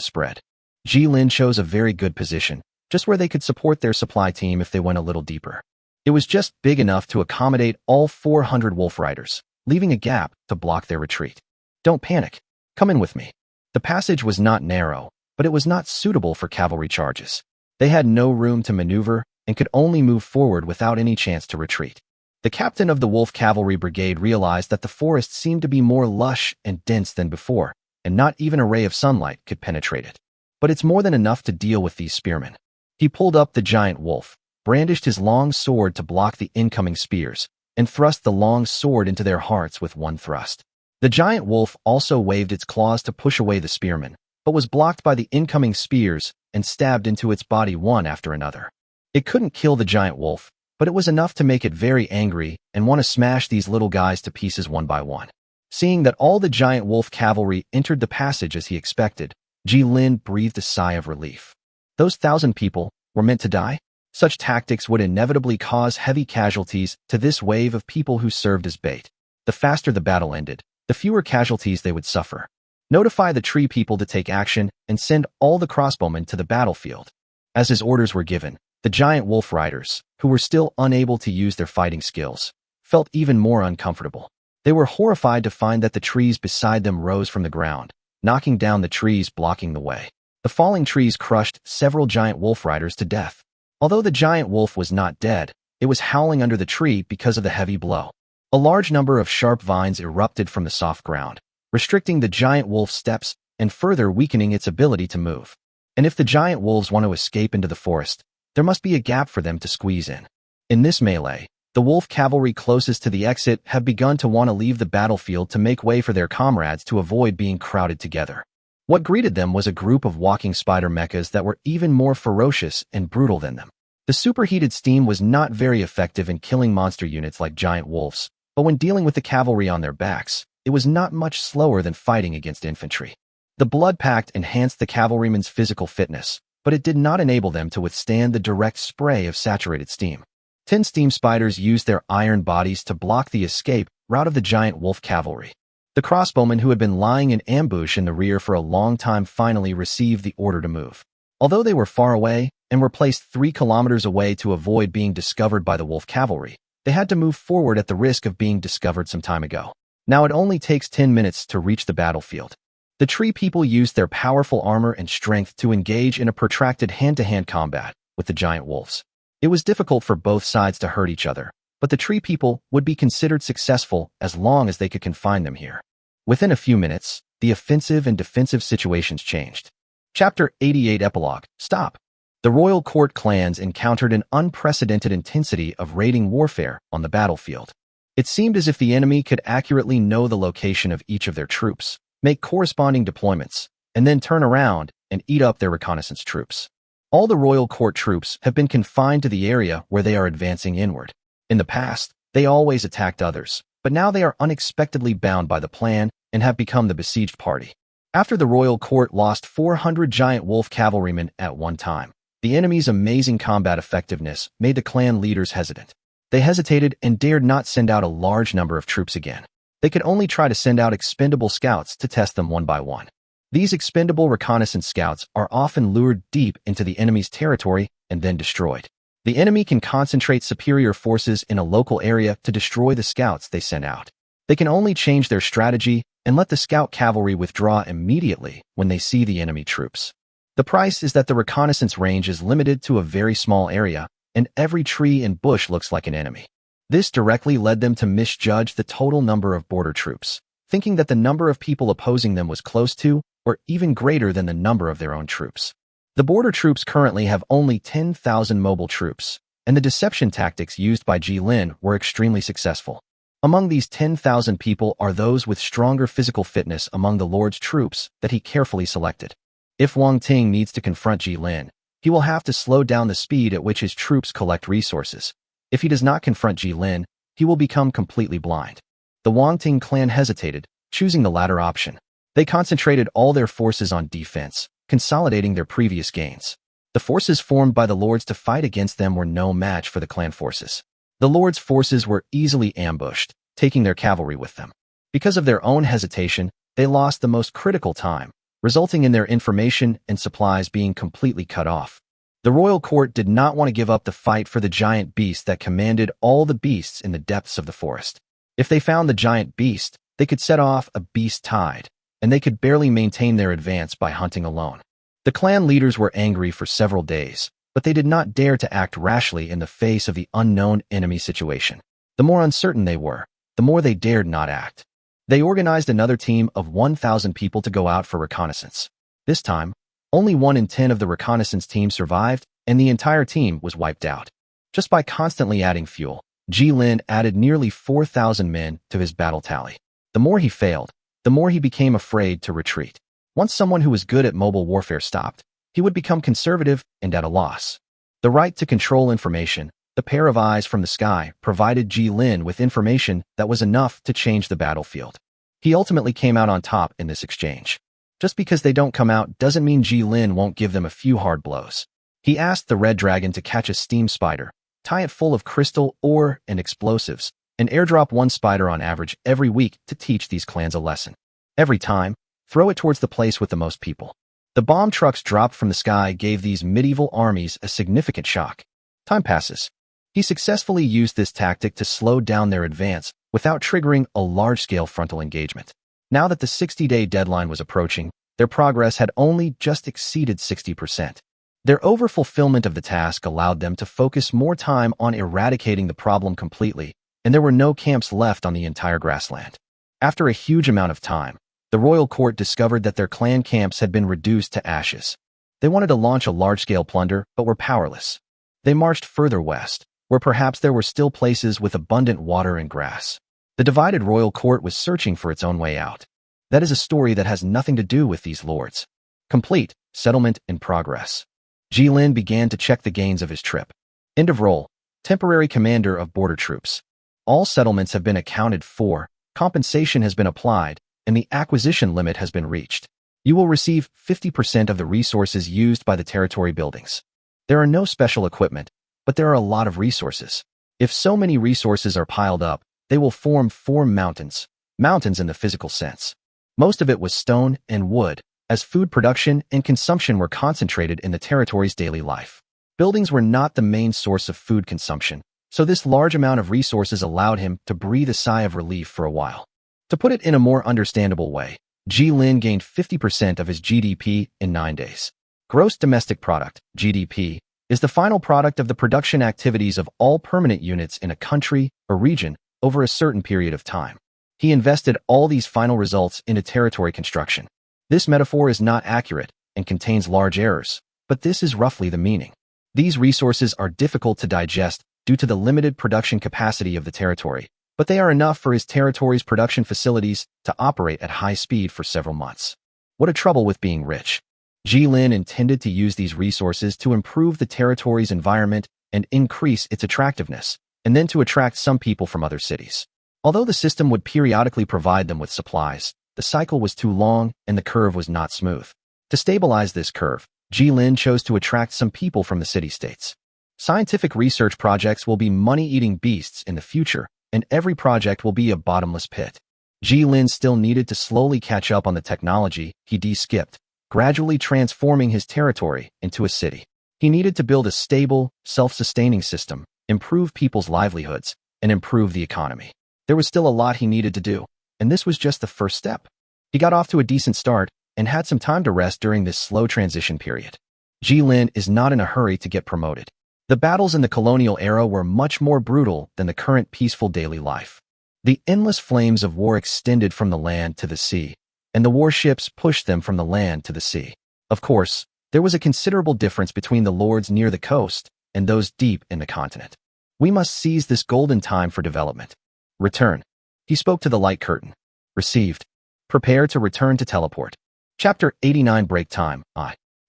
spread. Jilin chose a very good position, just where they could support their supply team if they went a little deeper. It was just big enough to accommodate all 400 wolf riders, leaving a gap to block their retreat. Don't panic. Come in with me. The passage was not narrow, but it was not suitable for cavalry charges. They had no room to maneuver and could only move forward without any chance to retreat. The captain of the wolf cavalry brigade realized that the forest seemed to be more lush and dense than before, and not even a ray of sunlight could penetrate it. But it's more than enough to deal with these spearmen. He pulled up the giant wolf, brandished his long sword to block the incoming spears, and thrust the long sword into their hearts with one thrust. The giant wolf also waved its claws to push away the spearmen, but was blocked by the incoming spears and stabbed into its body one after another. It couldn't kill the giant wolf, but it was enough to make it very angry and want to smash these little guys to pieces one by one. Seeing that all the giant wolf cavalry entered the passage as he expected, Jilin breathed a sigh of relief. Those 1,000 people were meant to die? Such tactics would inevitably cause heavy casualties to this wave of people who served as bait. The faster the battle ended, the fewer casualties they would suffer. Notify the tree people to take action and send all the crossbowmen to the battlefield. As his orders were given, the giant wolf riders, who were still unable to use their fighting skills, felt even more uncomfortable. They were horrified to find that the trees beside them rose from the ground, knocking down the trees blocking the way. The falling trees crushed several giant wolf riders to death. Although the giant wolf was not dead, it was howling under the tree because of the heavy blow. A large number of sharp vines erupted from the soft ground, restricting the giant wolf's steps and further weakening its ability to move. And if the giant wolves want to escape into the forest, there must be a gap for them to squeeze in. In this melee, the wolf cavalry closest to the exit have begun to want to leave the battlefield to make way for their comrades to avoid being crowded together. What greeted them was a group of walking spider mechas that were even more ferocious and brutal than them. The superheated steam was not very effective in killing monster units like giant wolves, but when dealing with the cavalry on their backs, it was not much slower than fighting against infantry. The blood pact enhanced the cavalrymen's physical fitness, but it did not enable them to withstand the direct spray of saturated steam. 10 steam spiders used their iron bodies to block the escape route of the giant wolf cavalry. The crossbowmen who had been lying in ambush in the rear for a long time finally received the order to move. Although they were far away and were placed 3 kilometers away to avoid being discovered by the wolf cavalry, they had to move forward at the risk of being discovered some time ago. Now it only takes 10 minutes to reach the battlefield. The tree people used their powerful armor and strength to engage in a protracted hand-to-hand combat with the giant wolves. It was difficult for both sides to hurt each other, but the tree people would be considered successful as long as they could confine them here. Within a few minutes, the offensive and defensive situations changed. Chapter 88 Epilogue. Stop. The royal court clans encountered an unprecedented intensity of raiding warfare on the battlefield. It seemed as if the enemy could accurately know the location of each of their troops, make corresponding deployments, and then turn around and eat up their reconnaissance troops. All the royal court troops have been confined to the area where they are advancing inward. In the past, they always attacked others, but now they are unexpectedly bound by the plan and have become the besieged party. After the royal court lost 400 giant wolf cavalrymen at one time, the enemy's amazing combat effectiveness made the clan leaders hesitant. They hesitated and dared not send out a large number of troops again. They could only try to send out expendable scouts to test them one by one. These expendable reconnaissance scouts are often lured deep into the enemy's territory and then destroyed. The enemy can concentrate superior forces in a local area to destroy the scouts they send out. They can only change their strategy and let the scout cavalry withdraw immediately when they see the enemy troops. The price is that the reconnaissance range is limited to a very small area, and every tree and bush looks like an enemy. This directly led them to misjudge the total number of border troops, thinking that the number of people opposing them was close to or even greater than the number of their own troops. The border troops currently have only 10,000 mobile troops, and the deception tactics used by Jilin were extremely successful. Among these 10,000 people are those with stronger physical fitness among the Lord's troops that he carefully selected. If Wang Ting needs to confront Jilin, he will have to slow down the speed at which his troops collect resources. If he does not confront Jilin, he will become completely blind. The Wang Ting clan hesitated, choosing the latter option. They concentrated all their forces on defense, consolidating their previous gains. The forces formed by the lords to fight against them were no match for the clan forces. The lords' forces were easily ambushed, taking their cavalry with them. Because of their own hesitation, they lost the most critical time, resulting in their information and supplies being completely cut off. The royal court did not want to give up the fight for the giant beast that commanded all the beasts in the depths of the forest. If they found the giant beast, they could set off a beast tide, and they could barely maintain their advance by hunting alone. The clan leaders were angry for several days, but they did not dare to act rashly in the face of the unknown enemy situation. The more uncertain they were, the more they dared not act. They organized another team of 1,000 people to go out for reconnaissance. This time, only 1 in 10 of the reconnaissance team survived, and the entire team was wiped out. Just by constantly adding fuel, Jilin added nearly 4,000 men to his battle tally. The more he failed, the more he became afraid to retreat. Once someone who was good at mobile warfare stopped, he would become conservative and at a loss. The right to control information, the pair of eyes from the sky, provided Jilin with information that was enough to change the battlefield. He ultimately came out on top in this exchange. Just because they don't come out doesn't mean Jilin won't give them a few hard blows. He asked the red dragon to catch a steam spider, tie it full of crystal ore and explosives, and airdrop 1 spider on average every week to teach these clans a lesson. Every time, throw it towards the place with the most people. The bomb trucks dropped from the sky gave these medieval armies a significant shock. Time passes. He successfully used this tactic to slow down their advance without triggering a large-scale frontal engagement. Now that the 60-day deadline was approaching, their progress had only just exceeded 60%. Their overfulfillment of the task allowed them to focus more time on eradicating the problem completely, and there were no camps left on the entire grassland. After a huge amount of time, the royal court discovered that their clan camps had been reduced to ashes. They wanted to launch a large-scale plunder, but were powerless. They marched further west, where perhaps there were still places with abundant water and grass. The divided royal court was searching for its own way out. That is a story that has nothing to do with these lords. Complete, settlement in progress. Jilin began to check the gains of his trip. End of roll. Temporary commander of border troops. All settlements have been accounted for, compensation has been applied, and the acquisition limit has been reached. You will receive 50% of the resources used by the territory buildings. There are no special equipment, but there are a lot of resources. If so many resources are piled up, they will form 4 mountains, mountains in the physical sense. Most of it was stone and wood, as food production and consumption were concentrated in the territory's daily life. Buildings were not the main source of food consumption, so this large amount of resources allowed him to breathe a sigh of relief for a while. To put it in a more understandable way, Jilin gained 50% of his GDP in 9 days. Gross domestic product, GDP, is the final product of the production activities of all permanent units in a country or region over a certain period of time. He invested all these final results into territory construction. This metaphor is not accurate and contains large errors, but this is roughly the meaning. These resources are difficult to digest due to the limited production capacity of the territory, but they are enough for his territory's production facilities to operate at high speed for several months. What a trouble with being rich. Jilin intended to use these resources to improve the territory's environment and increase its attractiveness, and then to attract some people from other cities. Although the system would periodically provide them with supplies, the cycle was too long and the curve was not smooth. To stabilize this curve, Jilin chose to attract some people from the city-states. Scientific research projects will be money-eating beasts in the future, and every project will be a bottomless pit. Jilin still needed to slowly catch up on the technology he skipped, gradually transforming his territory into a city. He needed to build a stable, self-sustaining system, improve people's livelihoods, and improve the economy. There was still a lot he needed to do, and this was just the first step. He got off to a decent start and had some time to rest during this slow transition period. Jilin is not in a hurry to get promoted. The battles in the colonial era were much more brutal than the current peaceful daily life. The endless flames of war extended from the land to the sea, and the warships pushed them from the land to the sea. Of course, there was a considerable difference between the lords near the coast and those deep in the continent. We must seize this golden time for development. Return. He spoke to the light curtain. Received. Prepare to return to teleport. Chapter 89 Break Time.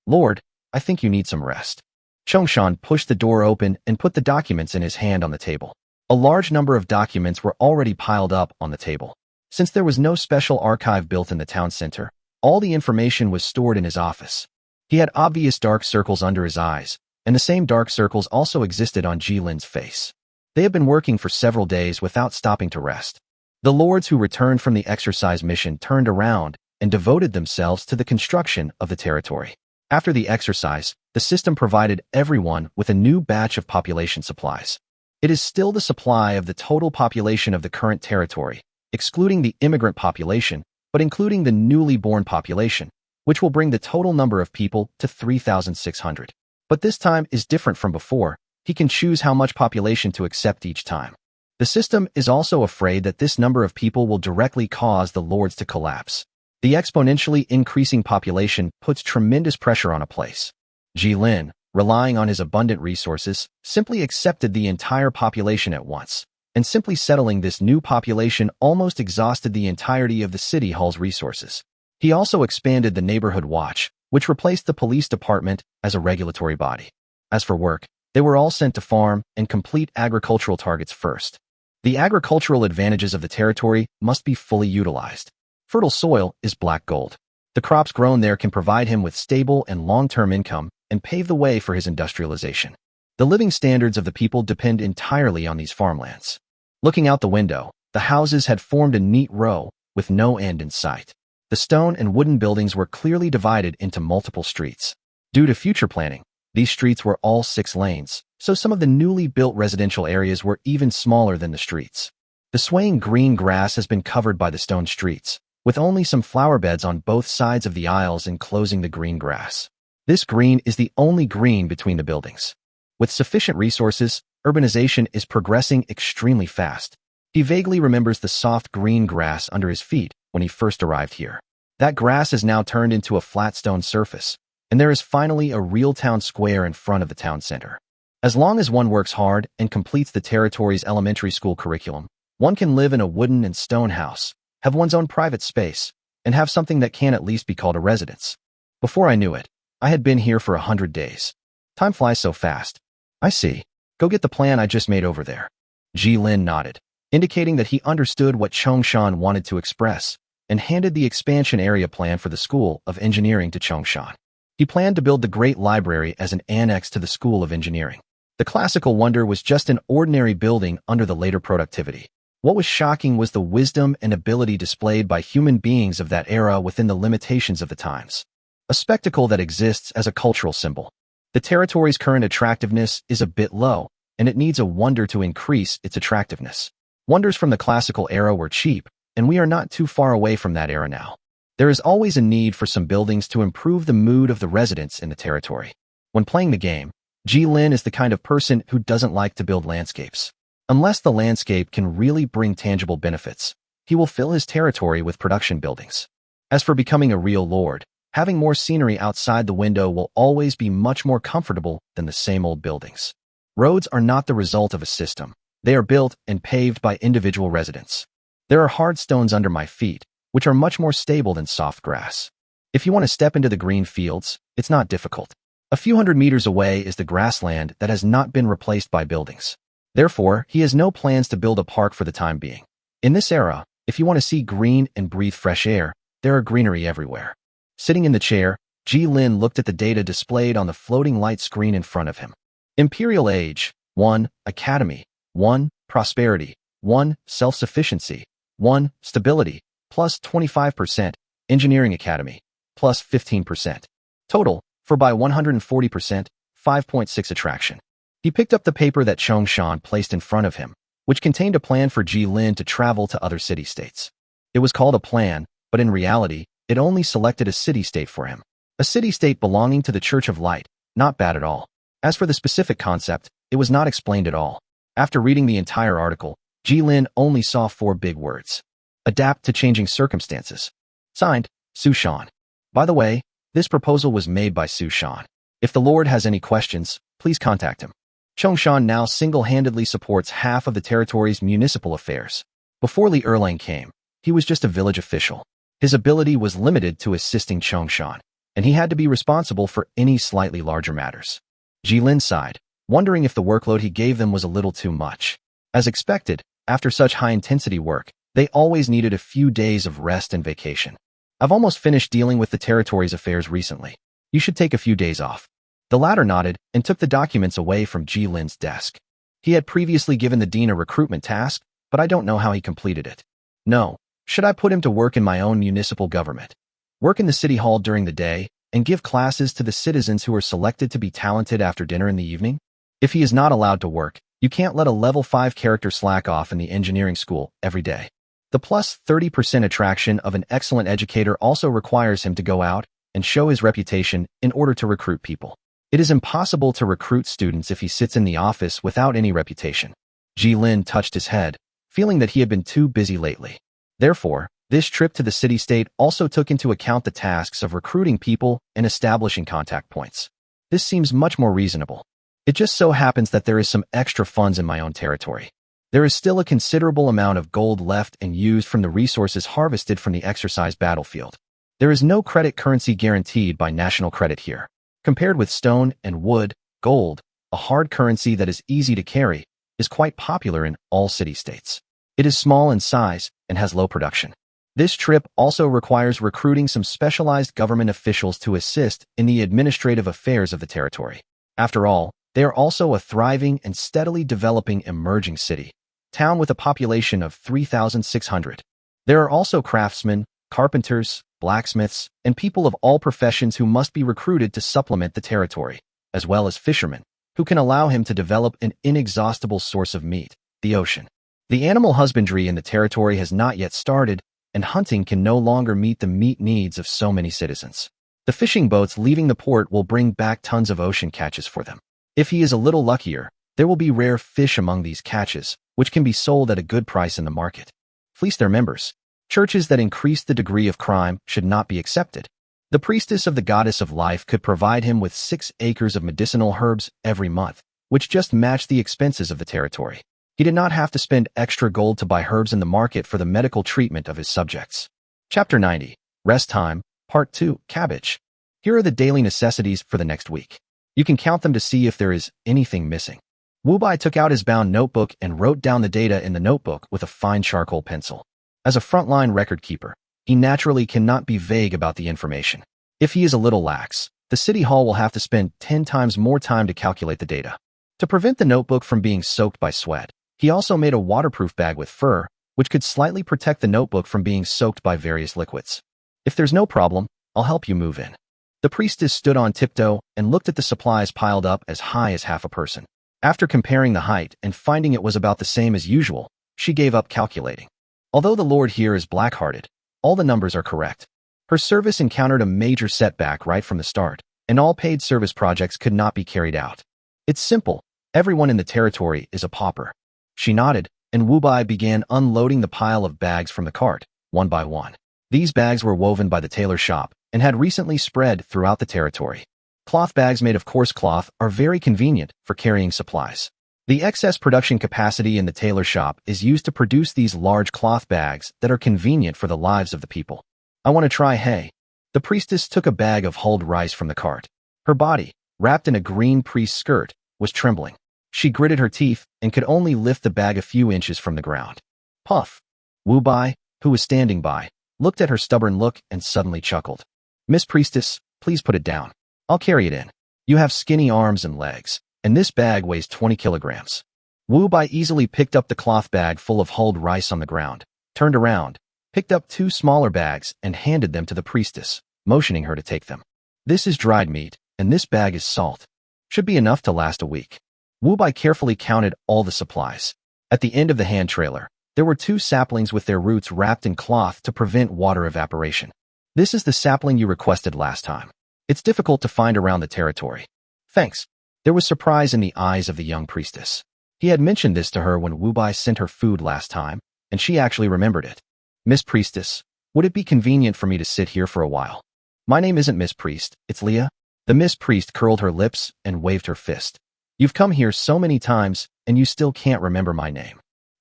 Lord, I think you need some rest. Chongshan pushed the door open and put the documents in his hand on the table. A large number of documents were already piled up on the table. Since there was no special archive built in the town center, all the information was stored in his office. He had obvious dark circles under his eyes, and the same dark circles also existed on Jilin's face. They had been working for several days without stopping to rest. The lords who returned from the exercise mission turned around and devoted themselves to the construction of the territory. After the exercise, the system provided everyone with a new batch of population supplies. It is still the supply of the total population of the current territory, excluding the immigrant population, but including the newly born population, which will bring the total number of people to 3,600. But this time is different from before. He can choose how much population to accept each time. The system is also afraid that this number of people will directly cause the lords to collapse. The exponentially increasing population puts tremendous pressure on a place. Jilin, relying on his abundant resources, simply accepted the entire population at once, and simply settling this new population almost exhausted the entirety of the city hall's resources. He also expanded the neighborhood watch, which replaced the police department as a regulatory body. As for work, they were all sent to farm and complete agricultural targets first. The agricultural advantages of the territory must be fully utilized. Fertile soil is black gold. The crops grown there can provide him with stable and long-term income and pave the way for his industrialization. The living standards of the people depend entirely on these farmlands. Looking out the window, the houses had formed a neat row with no end in sight. The stone and wooden buildings were clearly divided into multiple streets. Due to future planning, these streets were all 6 lanes, so some of the newly built residential areas were even smaller than the streets. The swaying green grass has been covered by the stone streets, with only some flower beds on both sides of the aisles enclosing the green grass. This green is the only green between the buildings. With sufficient resources, urbanization is progressing extremely fast. He vaguely remembers the soft green grass under his feet when he first arrived here. That grass has now turned into a flat stone surface, and there is finally a real town square in front of the town center. As long as one works hard and completes the territory's elementary school curriculum, one can live in a wooden and stone house, have one's own private space, and have something that can at least be called a residence. Before I knew it, I had been here for 100 days. Time flies so fast. I see. Go get the plan I just made over there. Jilin nodded, indicating that he understood what Chongshan wanted to express, and handed the expansion area plan for the School of Engineering to Chongshan. He planned to build the Great Library as an annex to the School of Engineering. The classical wonder was just an ordinary building under the later productivity. What was shocking was the wisdom and ability displayed by human beings of that era within the limitations of the times. A spectacle that exists as a cultural symbol. The territory's current attractiveness is a bit low, and it needs a wonder to increase its attractiveness. Wonders from the classical era were cheap, and we are not too far away from that era now. There is always a need for some buildings to improve the mood of the residents in the territory. When playing the game, Ji-Lin is the kind of person who doesn't like to build landscapes. Unless the landscape can really bring tangible benefits, he will fill his territory with production buildings. As for becoming a real lord, having more scenery outside the window will always be much more comfortable than the same old buildings. Roads are not the result of a system. They are built and paved by individual residents. There are hard stones under my feet, which are much more stable than soft grass. If you want to step into the green fields, it's not difficult. A few hundred meters away is the grassland that has not been replaced by buildings. Therefore, he has no plans to build a park for the time being. In this era, if you want to see green and breathe fresh air, there are greenery everywhere. Sitting in the chair, Ji-Lin looked at the data displayed on the floating light screen in front of him. Imperial Age, 1. Academy, 1. Prosperity, 1. Self-sufficiency, 1. Stability, plus 25%, Engineering Academy, plus 15%. Total, for by 140%, 5.6 attraction. He picked up the paper that Chongshan placed in front of him, which contained a plan for Ji-Lin to travel to other city-states. It was called a plan, but in reality, it only selected a city-state for him. A city-state belonging to the Church of Light, not bad at all. As for the specific concept, it was not explained at all. After reading the entire article, Ji-Lin only saw 4 big words. Adapt to changing circumstances. Signed, Su-Shan. By the way, this proposal was made by Su-Shan. If the Lord has any questions, please contact him. Chongshan now single-handedly supports half of the territory's municipal affairs. Before Li Erlang came, he was just a village official. His ability was limited to assisting Chongshan, and he had to be responsible for any slightly larger matters. Ji-Lin sighed, wondering if the workload he gave them was a little too much. As expected, after such high-intensity work, they always needed a few days of rest and vacation. I've almost finished dealing with the territory's affairs recently. You should take a few days off. The latter nodded and took the documents away from Ji-Lin's desk. He had previously given the dean a recruitment task, but I don't know how he completed it. No, should I put him to work in my own municipal government? Work in the city hall during the day and give classes to the citizens who are selected to be talented after dinner in the evening? If he is not allowed to work, you can't let a level 5 character slack off in the engineering school every day. The plus 30% attraction of an excellent educator also requires him to go out and show his reputation in order to recruit people. It is impossible to recruit students if he sits in the office without any reputation. Ji-Lin touched his head, feeling that he had been too busy lately. Therefore, this trip to the city-state also took into account the tasks of recruiting people and establishing contact points. This seems much more reasonable. It just so happens that there is some extra funds in my own territory. There is still a considerable amount of gold left and used from the resources harvested from the exercise battlefield. There is no credit currency guaranteed by national credit here. Compared with stone and wood, gold, a hard currency that is easy to carry, is quite popular in all city-states. It is small in size and has low production. This trip also requires recruiting some specialized government officials to assist in the administrative affairs of the territory. After all, they are also a thriving and steadily developing emerging city, town with a population of 3,600. There are also craftsmen, carpenters, blacksmiths, and people of all professions who must be recruited to supplement the territory, as well as fishermen, who can allow him to develop an inexhaustible source of meat, the ocean. The animal husbandry in the territory has not yet started, and hunting can no longer meet the meat needs of so many citizens. The fishing boats leaving the port will bring back tons of ocean catches for them. If he is a little luckier, there will be rare fish among these catches, which can be sold at a good price in the market. Fleece their members. Churches that increase the degree of crime should not be accepted. The priestess of the goddess of life could provide him with 6 acres of medicinal herbs every month, which just matched the expenses of the territory. He did not have to spend extra gold to buy herbs in the market for the medical treatment of his subjects. Chapter 90. Rest Time, Part 2, Cabbage. Here are the daily necessities for the next week. You can count them to see if there is anything missing. Wu Bai took out his bound notebook and wrote down the data in the notebook with a fine charcoal pencil. As a frontline record keeper, he naturally cannot be vague about the information. If he is a little lax, the city hall will have to spend 10 times more time to calculate the data. To prevent the notebook from being soaked by sweat, he also made a waterproof bag with fur which could slightly protect the notebook from being soaked by various liquids. If there's no problem, I'll help you move in. The priestess stood on tiptoe and looked at the supplies piled up as high as half a person. After comparing the height and finding it was about the same as usual, she gave up calculating. Although the Lord here is black-hearted, all the numbers are correct. Her service encountered a major setback right from the start, and all paid service projects could not be carried out. It's simple. Everyone in the territory is a pauper. She nodded, and Wu Bai began unloading the pile of bags from the cart, one by one. These bags were woven by the tailor shop and had recently spread throughout the territory. Cloth bags made of coarse cloth are very convenient for carrying supplies. The excess production capacity in the tailor shop is used to produce these large cloth bags that are convenient for the lives of the people. I want to try hay. The priestess took a bag of hulled rice from the cart. Her body, wrapped in a green priest skirt, was trembling. She gritted her teeth and could only lift the bag a few inches from the ground. Puff! Wu Bai, who was standing by, looked at her stubborn look and suddenly chuckled. Miss Priestess, please put it down. I'll carry it in. You have skinny arms and legs, and this bag weighs 20 kilograms. Wu Bai easily picked up the cloth bag full of hulled rice on the ground, turned around, picked up 2 smaller bags and handed them to the priestess, motioning her to take them. This is dried meat, and this bag is salt. Should be enough to last a week. Wu Bai carefully counted all the supplies. At the end of the hand trailer, there were 2 saplings with their roots wrapped in cloth to prevent water evaporation. This is the sapling you requested last time. It's difficult to find around the territory. Thanks. There was surprise in the eyes of the young priestess. He had mentioned this to her when Wu Bai sent her food last time, and she actually remembered it. Miss Priestess, would it be convenient for me to sit here for a while? My name isn't Miss Priest, it's Leah. The Miss Priest curled her lips and waved her fist. You've come here so many times, and you still can't remember my name.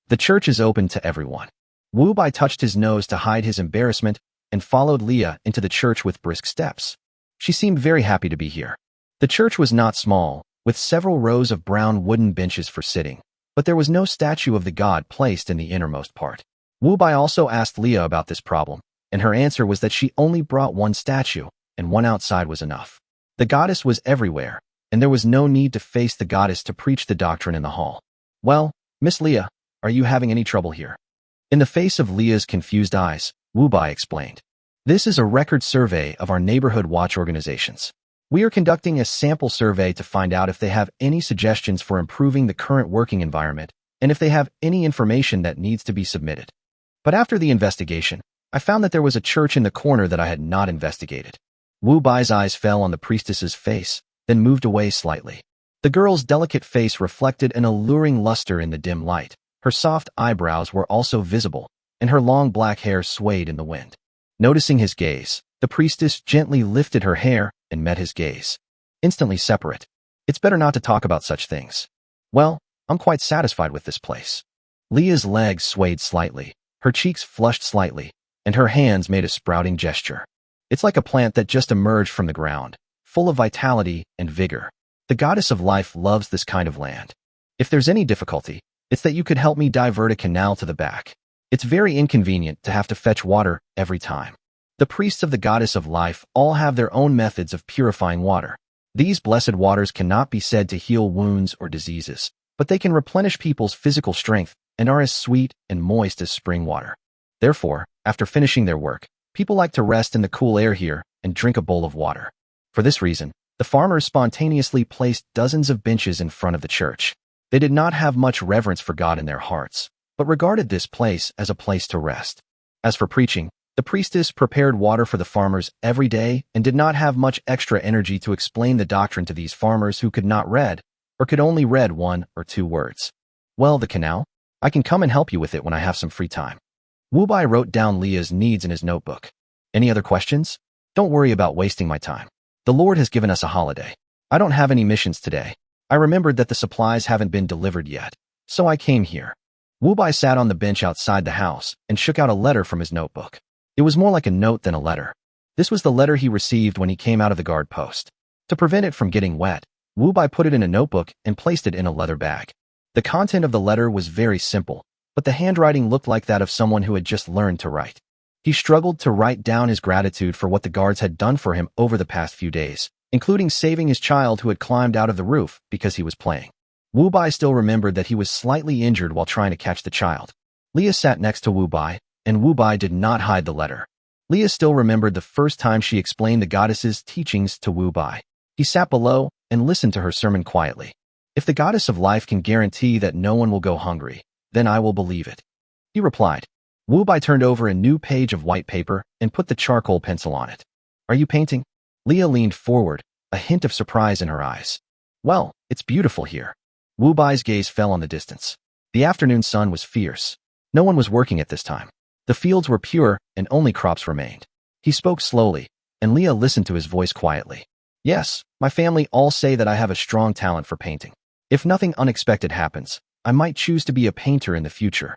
The church is open to everyone. Wu Bai touched his nose to hide his embarrassment and followed Leah into the church with brisk steps. She seemed very happy to be here. The church was not small, with several rows of brown wooden benches for sitting, but there was no statue of the god placed in the innermost part. Wu Bai also asked Leah about this problem, and her answer was that she only brought 1 statue, and 1 outside was enough. The goddess was everywhere, and there was no need to face the goddess to preach the doctrine in the hall. Well, Miss Leah, are you having any trouble here? In the face of Leah's confused eyes, Wu Bai explained. This is a record survey of our neighborhood watch organizations. We are conducting a sample survey to find out if they have any suggestions for improving the current working environment and if they have any information that needs to be submitted. But after the investigation, I found that there was a church in the corner that I had not investigated. Wu Bai's eyes fell on the priestess's face, then moved away slightly. The girl's delicate face reflected an alluring luster in the dim light. Her soft eyebrows were also visible, and her long black hair swayed in the wind. Noticing his gaze, the priestess gently lifted her hair and met his gaze. Instantly separate. It's better not to talk about such things. Well, I'm quite satisfied with this place. Leah's legs swayed slightly, her cheeks flushed slightly, and her hands made a sprouting gesture. It's like a plant that just emerged from the ground, full of vitality and vigor. The goddess of life loves this kind of land. If there's any difficulty, it's that you could help me divert a canal to the back. It's very inconvenient to have to fetch water every time. The priests of the goddess of life all have their own methods of purifying water. These blessed waters cannot be said to heal wounds or diseases, but they can replenish people's physical strength and are as sweet and moist as spring water. Therefore, after finishing their work, people like to rest in the cool air here and drink a bowl of water. For this reason, the farmers spontaneously placed dozens of benches in front of the church. They did not have much reverence for God in their hearts, but regarded this place as a place to rest. As for preaching, the priestess prepared water for the farmers every day and did not have much extra energy to explain the doctrine to these farmers who could not read, or could only read 1 or 2 words. Well, the canal? I can come and help you with it when I have some free time. Wu Bai wrote down Leah's needs in his notebook. Any other questions? Don't worry about wasting my time. The Lord has given us a holiday. I don't have any missions today. I remembered that the supplies haven't been delivered yet, so I came here. Wu Bai sat on the bench outside the house and shook out a letter from his notebook. It was more like a note than a letter. This was the letter he received when he came out of the guard post. To prevent it from getting wet, Wu Bai put it in a notebook and placed it in a leather bag. The content of the letter was very simple, but the handwriting looked like that of someone who had just learned to write. He struggled to write down his gratitude for what the guards had done for him over the past few days, including saving his child who had climbed out of the roof because he was playing. Wu Bai still remembered that he was slightly injured while trying to catch the child. Leah sat next to Wu Bai, and Wu Bai did not hide the letter. Leah still remembered the first time she explained the goddess's teachings to Wu Bai. He sat below and listened to her sermon quietly. If the goddess of life can guarantee that no one will go hungry, then I will believe it, he replied. Wu Bai turned over a new page of white paper and put the charcoal pencil on it. Are you painting? Leah leaned forward, a hint of surprise in her eyes. Well, it's beautiful here. Wu Bai's gaze fell on the distance. The afternoon sun was fierce. No one was working at this time. The fields were pure and only crops remained. He spoke slowly, and Leah listened to his voice quietly. Yes, my family all say that I have a strong talent for painting. If nothing unexpected happens, I might choose to be a painter in the future.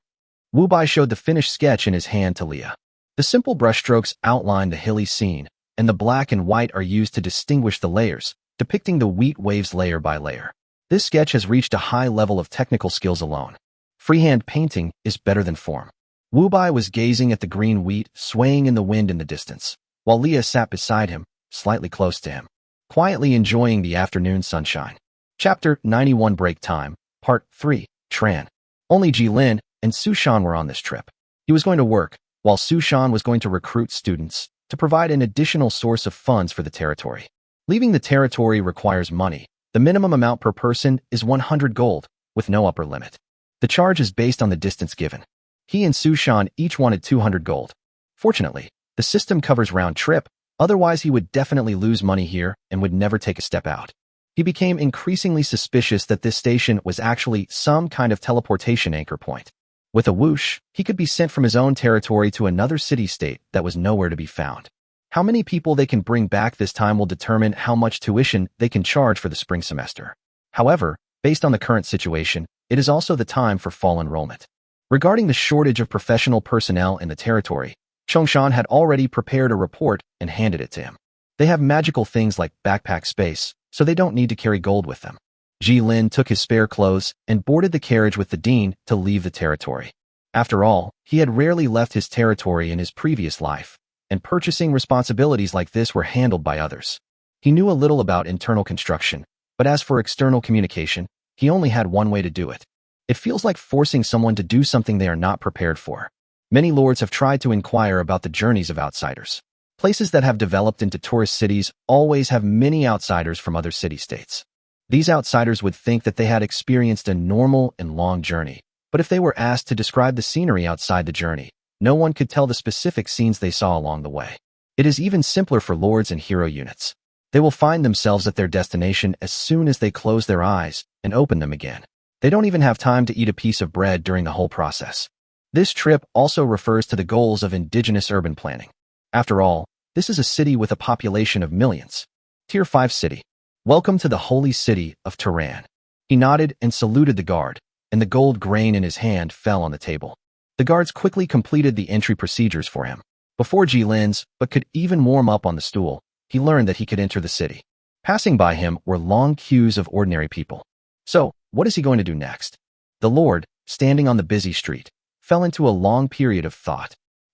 Wu Bai showed the finished sketch in his hand to Leah. The simple brushstrokes outline the hilly scene, and the black and white are used to distinguish the layers, depicting the wheat waves layer by layer. This sketch has reached a high level of technical skills alone. Freehand painting is better than form. Wu Bai was gazing at the green wheat swaying in the wind in the distance, while Leah sat beside him, slightly close to him, quietly enjoying the afternoon sunshine. Chapter 91 Break Time, Part 3, Tran. Only Jilin and Sushan were on this trip. He was going to work, while Sushan was going to recruit students to provide an additional source of funds for the territory. Leaving the territory requires money. The minimum amount per person is 100 gold, with no upper limit. The charge is based on the distance given. He and Sushan each wanted 200 gold. Fortunately, the system covers round trip, otherwise he would definitely lose money here and would never take a step out. He became increasingly suspicious that this station was actually some kind of teleportation anchor point. With a whoosh, he could be sent from his own territory to another city-state that was nowhere to be found. How many people they can bring back this time will determine how much tuition they can charge for the spring semester. However, based on the current situation, it is also the time for fall enrollment. Regarding the shortage of professional personnel in the territory, Chongshan had already prepared a report and handed it to him. They have magical things like backpack space, so they don't need to carry gold with them. Jilin took his spare clothes and boarded the carriage with the dean to leave the territory. After all, he had rarely left his territory in his previous life, and purchasing responsibilities like this were handled by others. He knew a little about internal construction, but as for external communication, he only had one way to do it. It feels like forcing someone to do something they are not prepared for. Many lords have tried to inquire about the journeys of outsiders. Places that have developed into tourist cities always have many outsiders from other city-states. These outsiders would think that they had experienced a normal and long journey, but if they were asked to describe the scenery outside the journey, no one could tell the specific scenes they saw along the way. It is even simpler for lords and hero units. They will find themselves at their destination as soon as they close their eyes and open them again. They don't even have time to eat a piece of bread during the whole process. This trip also refers to the goals of indigenous urban planning. After all, this is a city with a population of millions. Tier 5 city. Welcome to the holy city of Tehran. He nodded and saluted the guard, and the gold grain in his hand fell on the table. The guards quickly completed the entry procedures for him. Before Jilin's, but could even warm up on the stool, he learned that he could enter the city. Passing by him were long queues of ordinary people. So, what is he going to do next? The lord, standing on the busy street, fell into a long period of thought.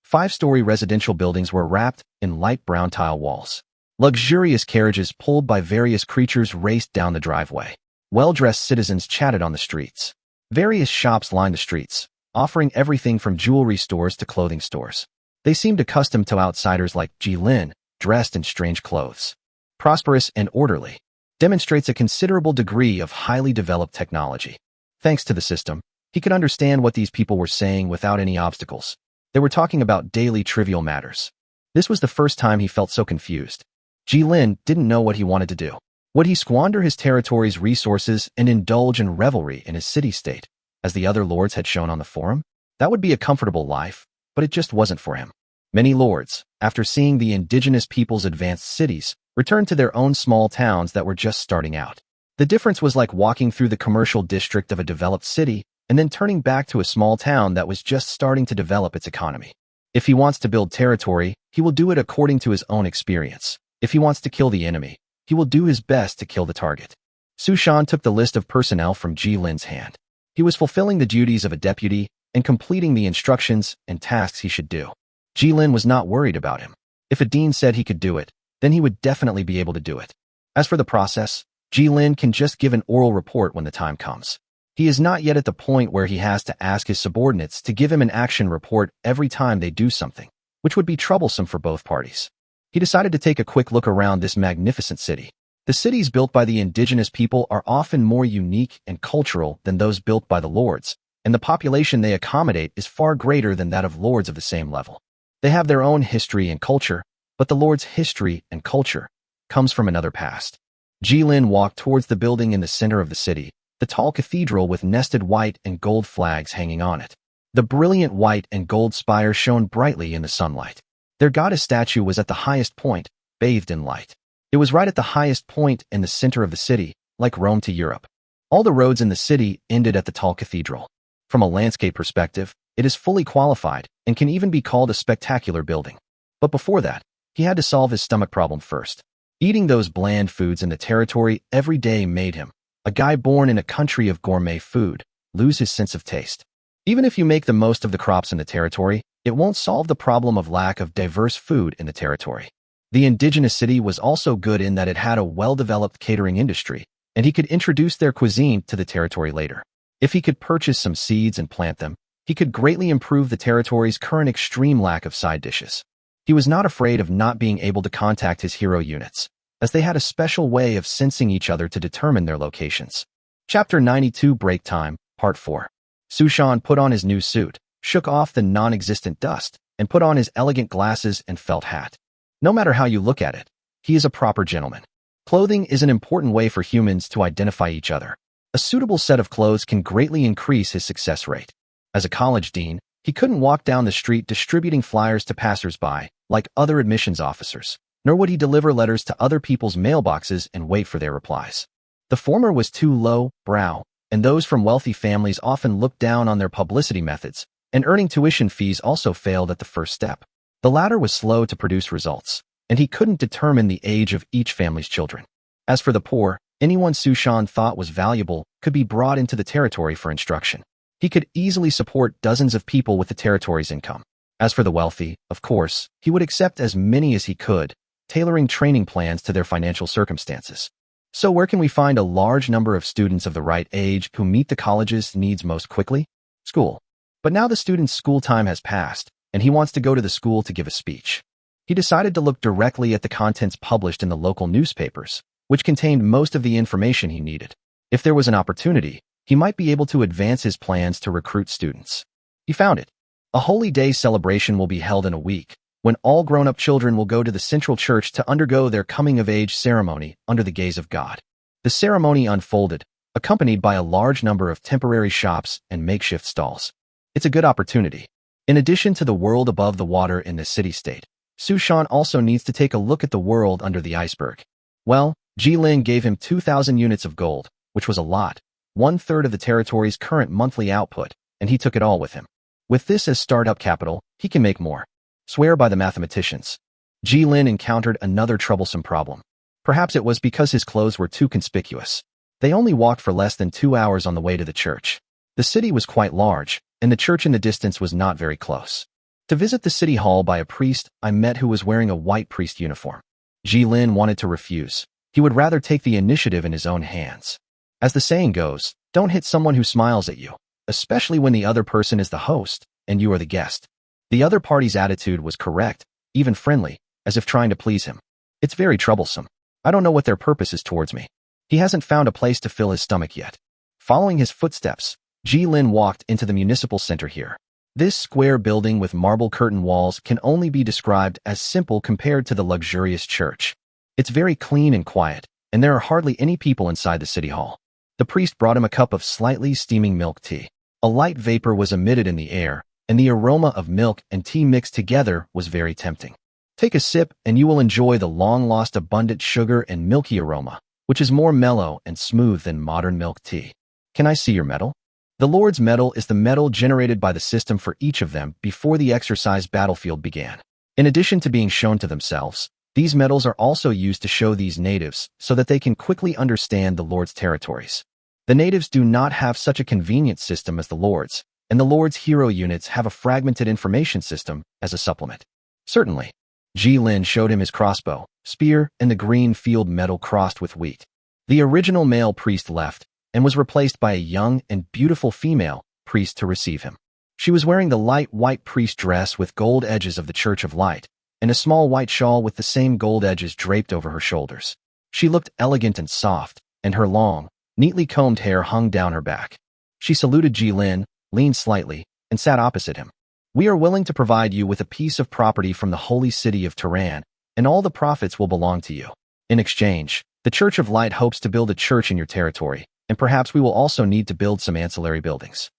5-story residential buildings were wrapped in light brown tile walls. Luxurious carriages pulled by various creatures raced down the driveway. Well-dressed citizens chatted on the streets. Various shops lined the streets, offering everything from jewelry stores to clothing stores. They seemed accustomed to outsiders like Jilin, dressed in strange clothes. Prosperous and orderly. Demonstrates a considerable degree of highly developed technology. Thanks to the system, he could understand what these people were saying without any obstacles. They were talking about daily trivial matters. This was the first time he felt so confused. Jilin didn't know what he wanted to do. Would he squander his territory's resources and indulge in revelry in his city-state, as the other lords had shown on the forum? That would be a comfortable life, but it just wasn't for him. Many lords, after seeing the indigenous people's advanced cities, returned to their own small towns that were just starting out. The difference was like walking through the commercial district of a developed city and then turning back to a small town that was just starting to develop its economy. If he wants to build territory, he will do it according to his own experience. If he wants to kill the enemy, he will do his best to kill the target. Sushan took the list of personnel from Jilin's hand. He was fulfilling the duties of a deputy and completing the instructions and tasks he should do. Jilin was not worried about him. If a dean said he could do it, then he would definitely be able to do it. As for the process, Jilin can just give an oral report when the time comes. He is not yet at the point where he has to ask his subordinates to give him an action report every time they do something, which would be troublesome for both parties. He decided to take a quick look around this magnificent city. The cities built by the indigenous people are often more unique and cultural than those built by the lords, and the population they accommodate is far greater than that of lords of the same level. They have their own history and culture, but the lords' history and culture comes from another past. Jilin walked towards the building in the center of the city, the tall cathedral with nested white and gold flags hanging on it. The brilliant white and gold spire shone brightly in the sunlight. Their goddess statue was at the highest point, bathed in light. It was right at the highest point in the center of the city, like Rome to Europe. All the roads in the city ended at the tall cathedral. From a landscape perspective, it is fully qualified and can even be called a spectacular building. But before that, he had to solve his stomach problem first. Eating those bland foods in the territory every day made him, a guy born in a country of gourmet food, lose his sense of taste. Even if you make the most of the crops in the territory, it won't solve the problem of lack of diverse food in the territory. The indigenous city was also good in that it had a well-developed catering industry, and he could introduce their cuisine to the territory later. If he could purchase some seeds and plant them, he could greatly improve the territory's current extreme lack of side dishes. He was not afraid of not being able to contact his hero units, as they had a special way of sensing each other to determine their locations. Chapter 92 Break Time, Part 4. Sushan put on his new suit, shook off the non-existent dust, and put on his elegant glasses and felt hat. No matter how you look at it, he is a proper gentleman. Clothing is an important way for humans to identify each other. A suitable set of clothes can greatly increase his success rate. As a college dean, he couldn't walk down the street distributing flyers to passers-by, like other admissions officers, nor would he deliver letters to other people's mailboxes and wait for their replies. The former was too low-brow, and those from wealthy families often looked down on their publicity methods, and earning tuition fees also failed at the first step. The latter was slow to produce results, and he couldn't determine the age of each family's children. As for the poor, anyone Sushan thought was valuable could be brought into the territory for instruction. He could easily support dozens of people with the territory's income. As for the wealthy, of course, he would accept as many as he could, tailoring training plans to their financial circumstances. So where can we find a large number of students of the right age who meet the college's needs most quickly? School. But now the student's school time has passed, and he wants to go to the school to give a speech. He decided to look directly at the contents published in the local newspapers, which contained most of the information he needed. If there was an opportunity, he might be able to advance his plans to recruit students. He found it. A holy day celebration will be held in a week, when all grown-up children will go to the central church to undergo their coming-of-age ceremony under the gaze of God. The ceremony unfolded, accompanied by a large number of temporary shops and makeshift stalls. It's a good opportunity. In addition to the world above the water in this city-state, Sushan also needs to take a look at the world under the iceberg. Well, Jilin gave him 2,000 units of gold, which was a lot, 1/3 of the territory's current monthly output, and he took it all with him. With this as startup capital, he can make more. Swear by the mathematicians. Jilin encountered another troublesome problem. Perhaps it was because his clothes were too conspicuous. They only walked for less than 2 hours on the way to the church. The city was quite large, and the church in the distance was not very close. To visit the city hall by a priest I met who was wearing a white priest uniform. Jilin wanted to refuse. He would rather take the initiative in his own hands. As the saying goes, don't hit someone who smiles at you, especially when the other person is the host and you are the guest. The other party's attitude was correct, even friendly, as if trying to please him. It's very troublesome. I don't know what their purpose is towards me. He hasn't found a place to fill his stomach yet. Following his footsteps, Jilin walked into the municipal center here. This square building with marble curtain walls can only be described as simple compared to the luxurious church. It's very clean and quiet, and there are hardly any people inside the city hall. The priest brought him a cup of slightly steaming milk tea. A light vapor was emitted in the air, and the aroma of milk and tea mixed together was very tempting. Take a sip and you will enjoy the long-lost abundant sugar and milky aroma, which is more mellow and smooth than modern milk tea. Can I see your medal? The Lord's medal is the medal generated by the system for each of them before the exercise battlefield began. In addition to being shown to themselves, these medals are also used to show these natives so that they can quickly understand the Lord's territories. The natives do not have such a convenient system as the Lord's, and the Lord's hero units have a fragmented information system as a supplement. Certainly. Jilin showed him his crossbow, spear, and the green field medal crossed with wheat. The original male priest left, and was replaced by a young and beautiful female priest to receive him. She was wearing the light white priest dress with gold edges of the Church of Light, and a small white shawl with the same gold edges draped over her shoulders. She looked elegant and soft, and her long, neatly combed hair hung down her back. She saluted Jilin, leaned slightly, and sat opposite him. "We are willing to provide you with a piece of property from the holy city of Tehran, and all the profits will belong to you. In exchange, the Church of Light hopes to build a church in your territory, and perhaps we will also need to build some ancillary buildings."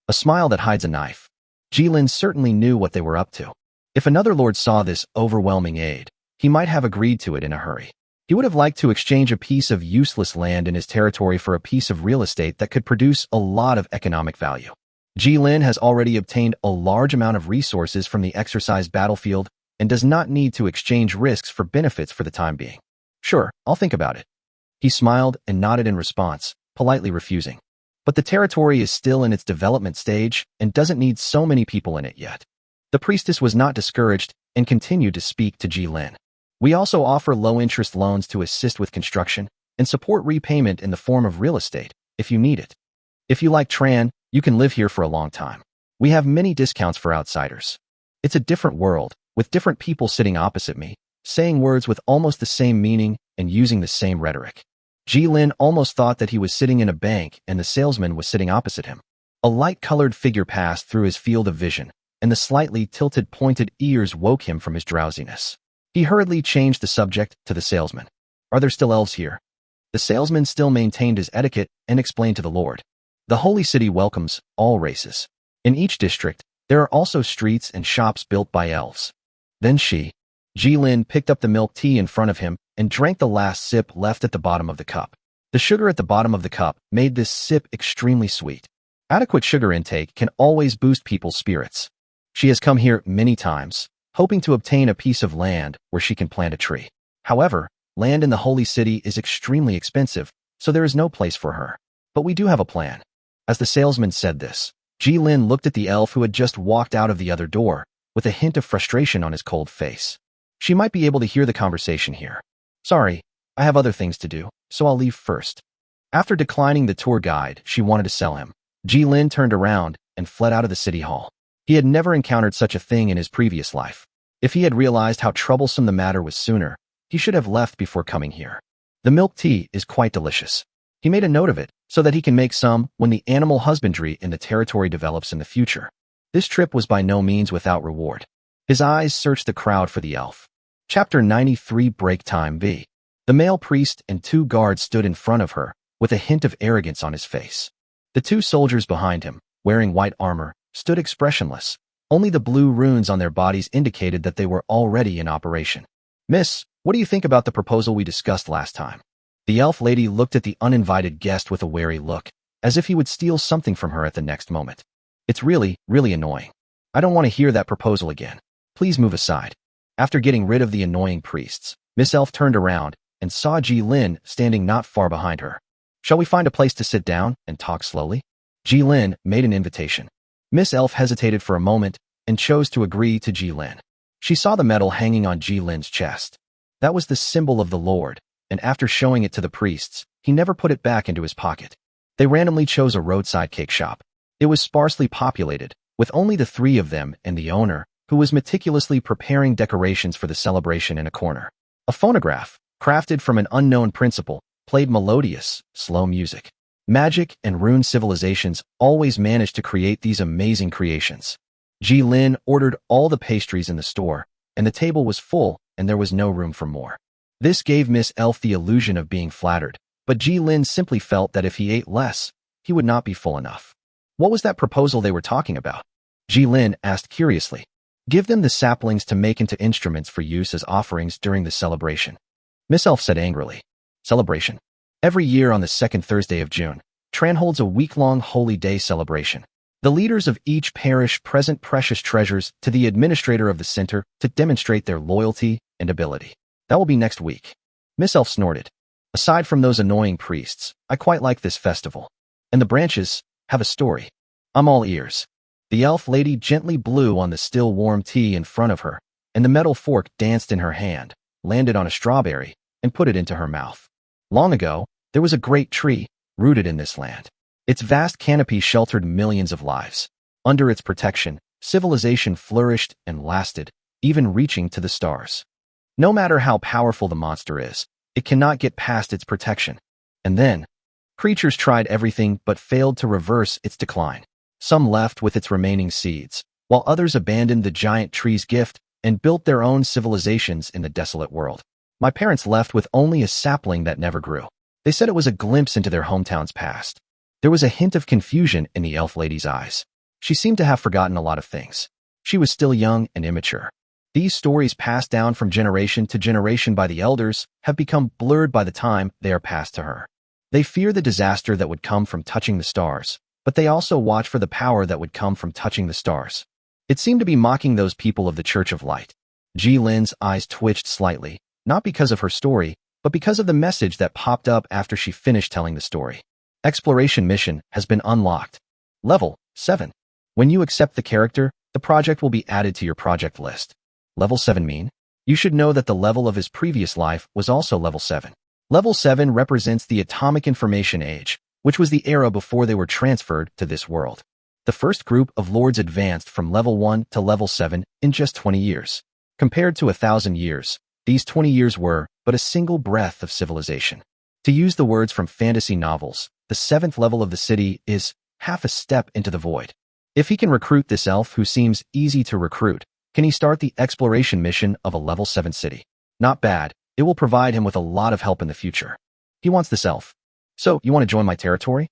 A smile that hides a knife. Jilin certainly knew what they were up to. If another lord saw this overwhelming aid, he might have agreed to it in a hurry. He would have liked to exchange a piece of useless land in his territory for a piece of real estate that could produce a lot of economic value. Jilin has already obtained a large amount of resources from the exercise battlefield and does not need to exchange risks for benefits for the time being. "Sure, I'll think about it." He smiled and nodded in response, politely refusing. But the territory is still in its development stage and doesn't need so many people in it yet. The priestess was not discouraged and continued to speak to Jilin. "We also offer low-interest loans to assist with construction and support repayment in the form of real estate, if you need it. If you like Tran, you can live here for a long time. We have many discounts for outsiders. It's a different world, with different people sitting opposite me, saying words with almost the same meaning and using the same rhetoric." Jilin almost thought that he was sitting in a bank and the salesman was sitting opposite him. A light-colored figure passed through his field of vision, and the slightly tilted pointed ears woke him from his drowsiness. He hurriedly changed the subject to the salesman. "Are there still elves here?" The salesman still maintained his etiquette and explained to the Lord. "The holy city welcomes all races. In each district, there are also streets and shops built by elves." Then Jilin picked up the milk tea in front of him and drank the last sip left at the bottom of the cup. The sugar at the bottom of the cup made this sip extremely sweet. Adequate sugar intake can always boost people's spirits. She has come here many times, hoping to obtain a piece of land where she can plant a tree. However, land in the holy city is extremely expensive, so there is no place for her. But we do have a plan. As the salesman said this, Jilin looked at the elf who had just walked out of the other door, with a hint of frustration on his cold face. She might be able to hear the conversation here. "Sorry, I have other things to do, so I'll leave first." After declining the tour guide she wanted to sell him, Jilin turned around and fled out of the city hall. He had never encountered such a thing in his previous life. If he had realized how troublesome the matter was sooner, he should have left before coming here. The milk tea is quite delicious. He made a note of it, so that he can make some when the animal husbandry in the territory develops in the future. This trip was by no means without reward. His eyes searched the crowd for the elf. Chapter 93 Break Time V. The male priest and two guards stood in front of her, with a hint of arrogance on his face. The two soldiers behind him, wearing white armor, stood expressionless. Only the blue runes on their bodies indicated that they were already in operation. "Miss, what do you think about the proposal we discussed last time?" The elf lady looked at the uninvited guest with a wary look, as if he would steal something from her at the next moment. "It's really, really annoying. I don't want to hear that proposal again. Please move aside." After getting rid of the annoying priests, Miss Elf turned around and saw Jilin standing not far behind her. "Shall we find a place to sit down and talk slowly?" Jilin made an invitation. Miss Elf hesitated for a moment and chose to agree to Jilin. She saw the medal hanging on Jilin's chest. That was the symbol of the Lord, and after showing it to the priests, he never put it back into his pocket. They randomly chose a roadside cake shop. It was sparsely populated, with only the three of them and the owner, who was meticulously preparing decorations for the celebration in a corner. A phonograph, crafted from an unknown principle, played melodious, slow music. Magic and rune civilizations always managed to create these amazing creations. Jilin ordered all the pastries in the store, and the table was full and there was no room for more. This gave Miss Elf the illusion of being flattered, but Jilin simply felt that if he ate less, he would not be full enough. What was that proposal they were talking about? Jilin asked curiously. "Give them the saplings to make into instruments for use as offerings during the celebration," Miss Elf said angrily. "Celebration? Every year on the second Thursday of June, Tran holds a week-long holy day celebration. The leaders of each parish present precious treasures to the administrator of the center to demonstrate their loyalty and ability. That will be next week." Miss Elf snorted. "Aside from those annoying priests, I quite like this festival. And the branches have a story. I'm all ears." The elf lady gently blew on the still warm tea in front of her, and the metal fork danced in her hand, landed on a strawberry, and put it into her mouth. "Long ago, there was a great tree, rooted in this land. Its vast canopy sheltered millions of lives. Under its protection, civilization flourished and lasted, even reaching to the stars. No matter how powerful the monster is, it cannot get past its protection. And then, creatures tried everything but failed to reverse its decline. Some left with its remaining seeds, while others abandoned the giant tree's gift and built their own civilizations in the desolate world. My parents left with only a sapling that never grew. They said it was a glimpse into their hometown's past. There was a hint of confusion in the elf lady's eyes. She seemed to have forgotten a lot of things. She was still young and immature. These stories passed down from generation to generation by the elders have become blurred by the time they are passed to her. They fear the disaster that would come from touching the stars, but they also watch for the power that would come from touching the stars. It seemed to be mocking those people of the Church of Light. Ji-Lin's eyes twitched slightly, not because of her story, but because of the message that popped up after she finished telling the story. Exploration mission has been unlocked. Level 7. When you accept the character, the project will be added to your project list. Level 7 mean? You should know that the level of his previous life was also level 7. Level 7 represents the Atomic Information Age, which was the era before they were transferred to this world. The first group of lords advanced from level 1 to level 7 in just 20 years. Compared to 1,000 years, these 20 years were but a single breath of civilization. To use the words from fantasy novels, the 7th level of the city is half a step into the void. If he can recruit this elf who seems easy to recruit, can he start the exploration mission of a level 7 city? Not bad. It will provide him with a lot of help in the future. He wants this elf. So, you want to join my territory?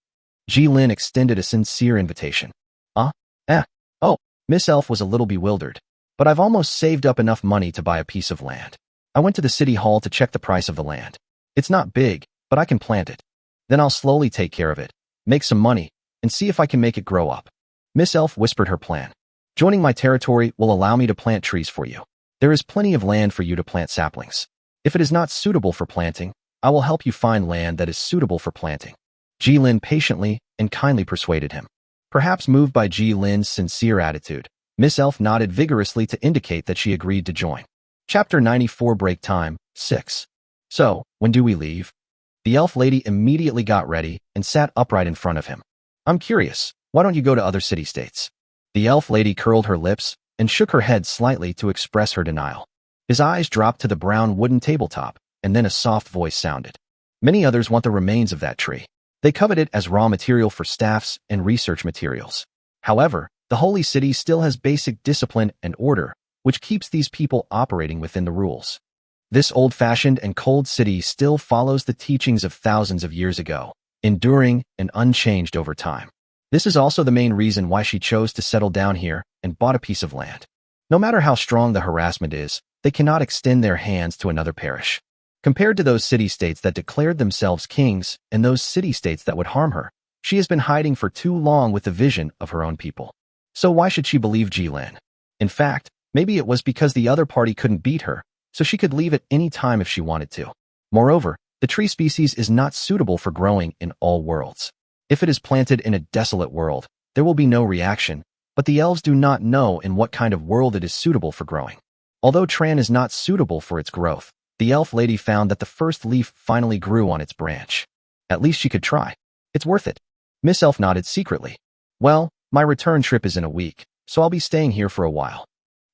Ji-Lin extended a sincere invitation. Oh, Miss Elf was a little bewildered. But I've almost saved up enough money to buy a piece of land. I went to the city hall to check the price of the land. It's not big, but I can plant it. Then I'll slowly take care of it, make some money, and see if I can make it grow up. Miss Elf whispered her plan. Joining my territory will allow me to plant trees for you. There is plenty of land for you to plant saplings. If it is not suitable for planting, I will help you find land that is suitable for planting. Ji-Lin patiently and kindly persuaded him. Perhaps moved by Ji-Lin's sincere attitude, Miss Elf nodded vigorously to indicate that she agreed to join. Chapter 94 Break Time 6. So, when do we leave? The elf lady immediately got ready and sat upright in front of him. I'm curious, why don't you go to other city-states? The elf lady curled her lips and shook her head slightly to express her denial. His eyes dropped to the brown wooden tabletop, and then a soft voice sounded. Many others want the remains of that tree. They covet it as raw material for staffs and research materials. However, the holy city still has basic discipline and order, which keeps these people operating within the rules. This old-fashioned and cold city still follows the teachings of thousands of years ago, enduring and unchanged over time. This is also the main reason why she chose to settle down here and bought a piece of land. No matter how strong the harassment is, they cannot extend their hands to another parish. Compared to those city-states that declared themselves kings and those city-states that would harm her, she has been hiding for too long with the vision of her own people. So why should she believe Ji-Lin? In fact, maybe it was because the other party couldn't beat her, so she could leave at any time if she wanted to. Moreover, the tree species is not suitable for growing in all worlds. If it is planted in a desolate world, there will be no reaction, but the elves do not know in what kind of world it is suitable for growing. Although Tran is not suitable for its growth, the elf lady found that the first leaf finally grew on its branch. At least she could try. It's worth it. Miss Elf nodded secretly. Well, my return trip is in a week, so I'll be staying here for a while.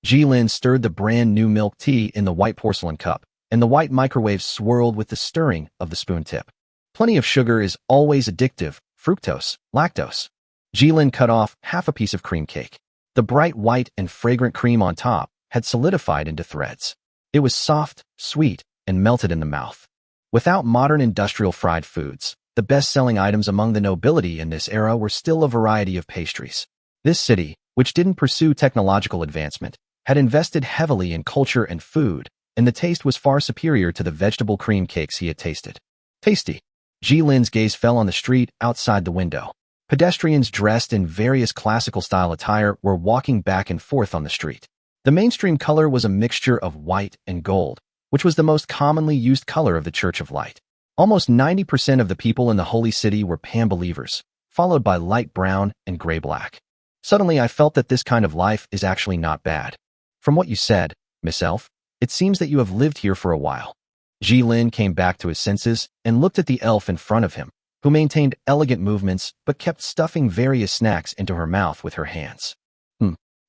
Ji-Lin stirred the brand new milk tea in the white porcelain cup, and the white microwave swirled with the stirring of the spoon tip. Plenty of sugar is always addictive, fructose, lactose. Ji-Lin cut off half a piece of cream cake. The bright white and fragrant cream on top had solidified into threads. It was soft, sweet, and melted in the mouth. Without modern industrial fried foods, the best-selling items among the nobility in this era were still a variety of pastries. This city, which didn't pursue technological advancement, had invested heavily in culture and food, and the taste was far superior to the vegetable cream cakes he had tasted. Tasty. Ji-Lin's gaze fell on the street outside the window. Pedestrians dressed in various classical-style attire were walking back and forth on the street. The mainstream color was a mixture of white and gold, which was the most commonly used color of the Church of Light. Almost 90% of the people in the holy city were Pan believers, followed by light brown and gray-black. Suddenly I felt that this kind of life is actually not bad. From what you said, Miss Elf, it seems that you have lived here for a while. Ji-Lin came back to his senses and looked at the elf in front of him, who maintained elegant movements but kept stuffing various snacks into her mouth with her hands.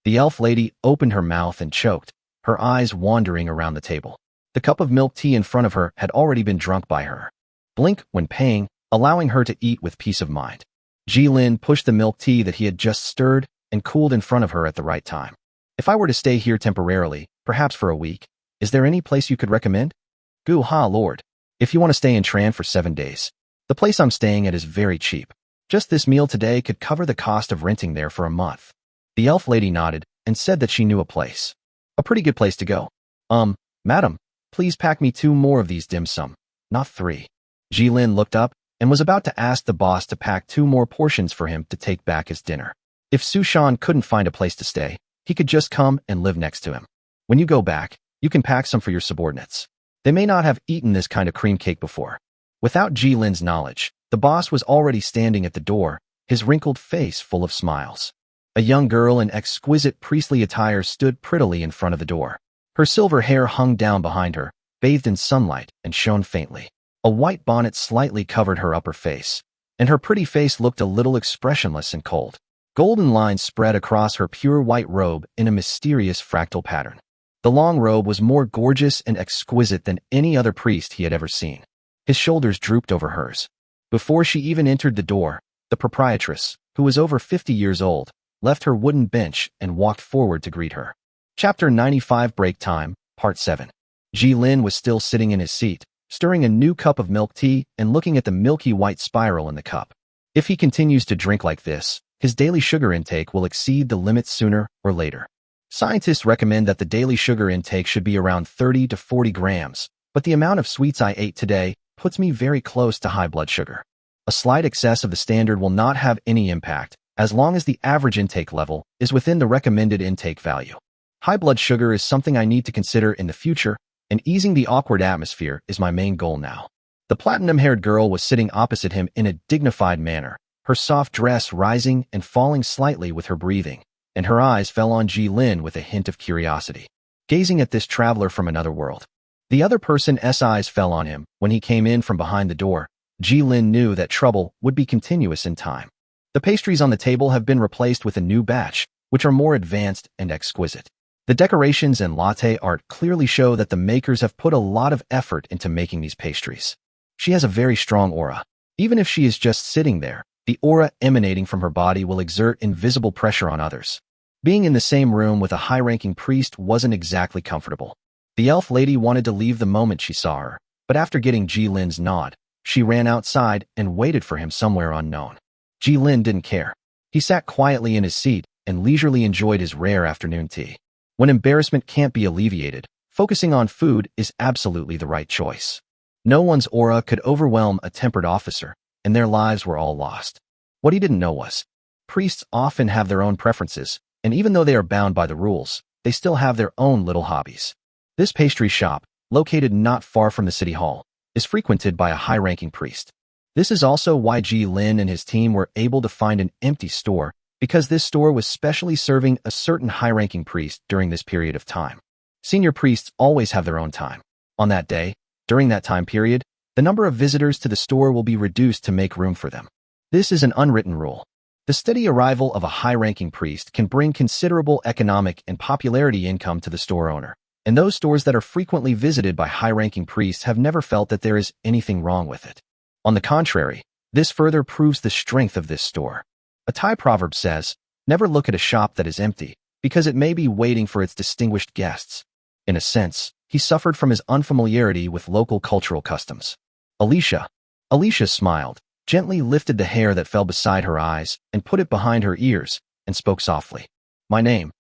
The elf lady opened her mouth and choked, her eyes wandering around the table. The cup of milk tea in front of her had already been drunk by her. Blink when paying, allowing her to eat with peace of mind. Ji-Lin pushed the milk tea that he had just stirred and cooled in front of her at the right time. If I were to stay here temporarily, perhaps for a week, is there any place you could recommend? Gu ha lord. If you want to stay in Tran for 7 days. The place I'm staying at is very cheap. Just this meal today could cover the cost of renting there for a month. The elf lady nodded and said that she knew a place. A pretty good place to go. Madam, please pack me 2 more of these dim sum, not 3. Ji-Lin looked up and was about to ask the boss to pack 2 more portions for him to take back as dinner. If Sushan couldn't find a place to stay, he could just come and live next to him. When you go back, you can pack some for your subordinates. They may not have eaten this kind of cream cake before. Without Ji-Lin's knowledge, the boss was already standing at the door, his wrinkled face full of smiles. A young girl in exquisite priestly attire stood prettily in front of the door. Her silver hair hung down behind her, bathed in sunlight, and shone faintly. A white bonnet slightly covered her upper face, and her pretty face looked a little expressionless and cold. Golden lines spread across her pure white robe in a mysterious fractal pattern. The long robe was more gorgeous and exquisite than any other priest he had ever seen. His shoulders drooped over hers. Before she even entered the door, the proprietress, who was over 50 years old, left her wooden bench and walked forward to greet her. Chapter 95 Break Time, Part 7. Ji-Lin was still sitting in his seat, stirring a new cup of milk tea and looking at the milky white spiral in the cup. If he continues to drink like this, his daily sugar intake will exceed the limit sooner or later. Scientists recommend that the daily sugar intake should be around 30 to 40 grams, but the amount of sweets I ate today puts me very close to high blood sugar. A slight excess of the standard will not have any impact, as long as the average intake level is within the recommended intake value. High blood sugar is something I need to consider in the future, and easing the awkward atmosphere is my main goal now. The platinum-haired girl was sitting opposite him in a dignified manner, her soft dress rising and falling slightly with her breathing, and her eyes fell on Ji-Lin with a hint of curiosity, gazing at this traveler from another world. The other person's eyes fell on him when he came in from behind the door. Ji-Lin knew that trouble would be continuous in time. The pastries on the table have been replaced with a new batch, which are more advanced and exquisite. The decorations and latte art clearly show that the makers have put a lot of effort into making these pastries. She has a very strong aura. Even if she is just sitting there, the aura emanating from her body will exert invisible pressure on others. Being in the same room with a high-ranking priest wasn't exactly comfortable. The elf lady wanted to leave the moment she saw her, but after getting Ji-Lin's nod, she ran outside and waited for him somewhere unknown. Ji-Lin didn't care. He sat quietly in his seat and leisurely enjoyed his rare afternoon tea. When embarrassment can't be alleviated, focusing on food is absolutely the right choice. No one's aura could overwhelm a tempered officer, and their lives were all lost. What he didn't know was, priests often have their own preferences, and even though they are bound by the rules, they still have their own little hobbies. This pastry shop, located not far from the city hall, is frequented by a high-ranking priest. This is also why Ji-Lin and his team were able to find an empty store, because this store was specially serving a certain high-ranking priest during this period of time. Senior priests always have their own time. On that day, during that time period, the number of visitors to the store will be reduced to make room for them. This is an unwritten rule. The steady arrival of a high-ranking priest can bring considerable economic and popularity income to the store owner, and those stores that are frequently visited by high-ranking priests have never felt that there is anything wrong with it. On the contrary, this further proves the strength of this store. A Thai proverb says, "Never look at a shop that is empty, because it may be waiting for its distinguished guests." In a sense, he suffered from his unfamiliarity with local cultural customs. Alicia smiled, gently lifted the hair that fell beside her eyes and put it behind her ears, and spoke softly. "My name."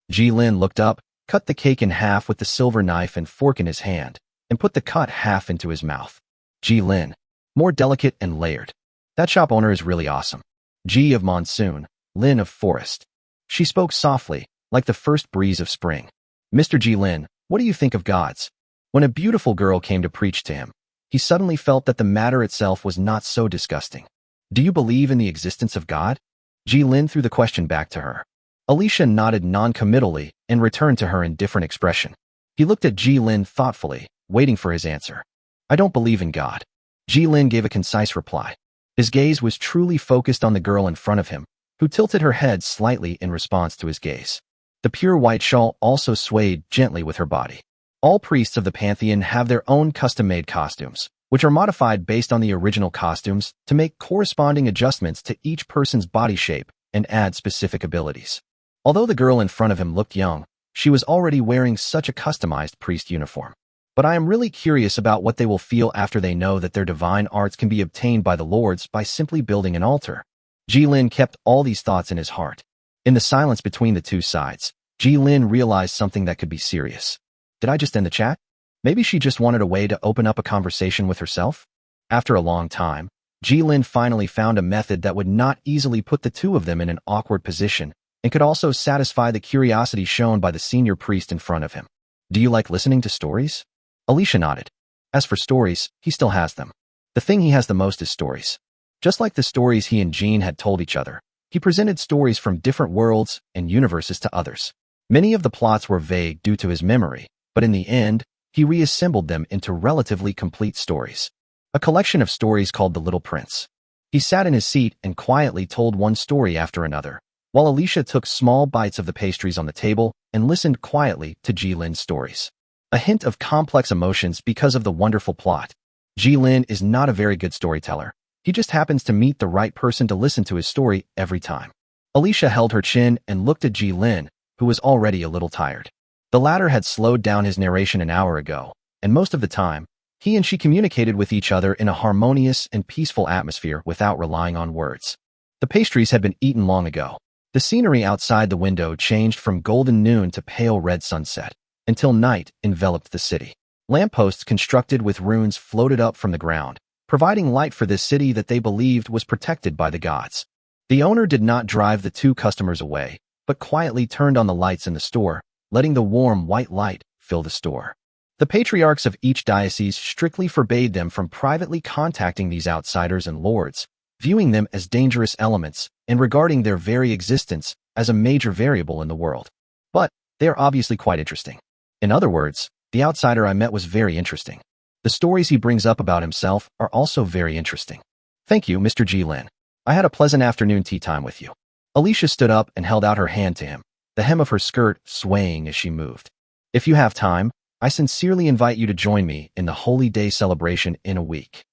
Ji-Lin looked up, cut the cake in half with the silver knife and fork in his hand, and put the cut half into his mouth. Ji-Lin. More delicate and layered. That shop owner is really awesome. Ji of monsoon, Lin of forest. She spoke softly, like the first breeze of spring. Mr. Ji-Lin, what do you think of gods? When a beautiful girl came to preach to him, he suddenly felt that the matter itself was not so disgusting. Do you believe in the existence of God? Ji-Lin threw the question back to her. Alicia nodded non-committally and returned to her indifferent expression. He looked at Ji-Lin thoughtfully, waiting for his answer. I don't believe in God. Ji-Lin gave a concise reply. His gaze was truly focused on the girl in front of him, who tilted her head slightly in response to his gaze. The pure white shawl also swayed gently with her body. All priests of the Pantheon have their own custom-made costumes, which are modified based on the original costumes to make corresponding adjustments to each person's body shape and add specific abilities. Although the girl in front of him looked young, she was already wearing such a customized priest uniform. But I am really curious about what they will feel after they know that their divine arts can be obtained by the lords by simply building an altar. Jilin kept all these thoughts in his heart. In the silence between the two sides, Jilin realized something that could be serious. Did I just end the chat? Maybe she just wanted a way to open up a conversation with herself? After a long time, Jilin finally found a method that would not easily put the two of them in an awkward position and could also satisfy the curiosity shown by the senior priest in front of him. Do you like listening to stories? Alicia nodded. As for stories, he still has them. The thing he has the most is stories. Just like the stories he and Jean had told each other, he presented stories from different worlds and universes to others. Many of the plots were vague due to his memory, but in the end, he reassembled them into relatively complete stories. A collection of stories called The Little Prince. He sat in his seat and quietly told one story after another, while Alicia took small bites of the pastries on the table and listened quietly to Jilin's stories. A hint of complex emotions because of the wonderful plot. Jilin is not a very good storyteller. He just happens to meet the right person to listen to his story every time. Alicia held her chin and looked at Jilin, who was already a little tired. The latter had slowed down his narration an hour ago, and most of the time, he and she communicated with each other in a harmonious and peaceful atmosphere without relying on words. The pastries had been eaten long ago. The scenery outside the window changed from golden noon to pale red sunset, until night enveloped the city. Lampposts constructed with runes floated up from the ground, providing light for this city that they believed was protected by the gods. The owner did not drive the two customers away, but quietly turned on the lights in the store, letting the warm white light fill the store. The patriarchs of each diocese strictly forbade them from privately contacting these outsiders and lords, viewing them as dangerous elements and regarding their very existence as a major variable in the world. But they are obviously quite interesting. In other words, the outsider I met was very interesting. The stories he brings up about himself are also very interesting. Thank you, Mr. Jilin. I had a pleasant afternoon tea time with you. Alicia stood up and held out her hand to him, the hem of her skirt swaying as she moved. If you have time, I sincerely invite you to join me in the Holy Day celebration in a week.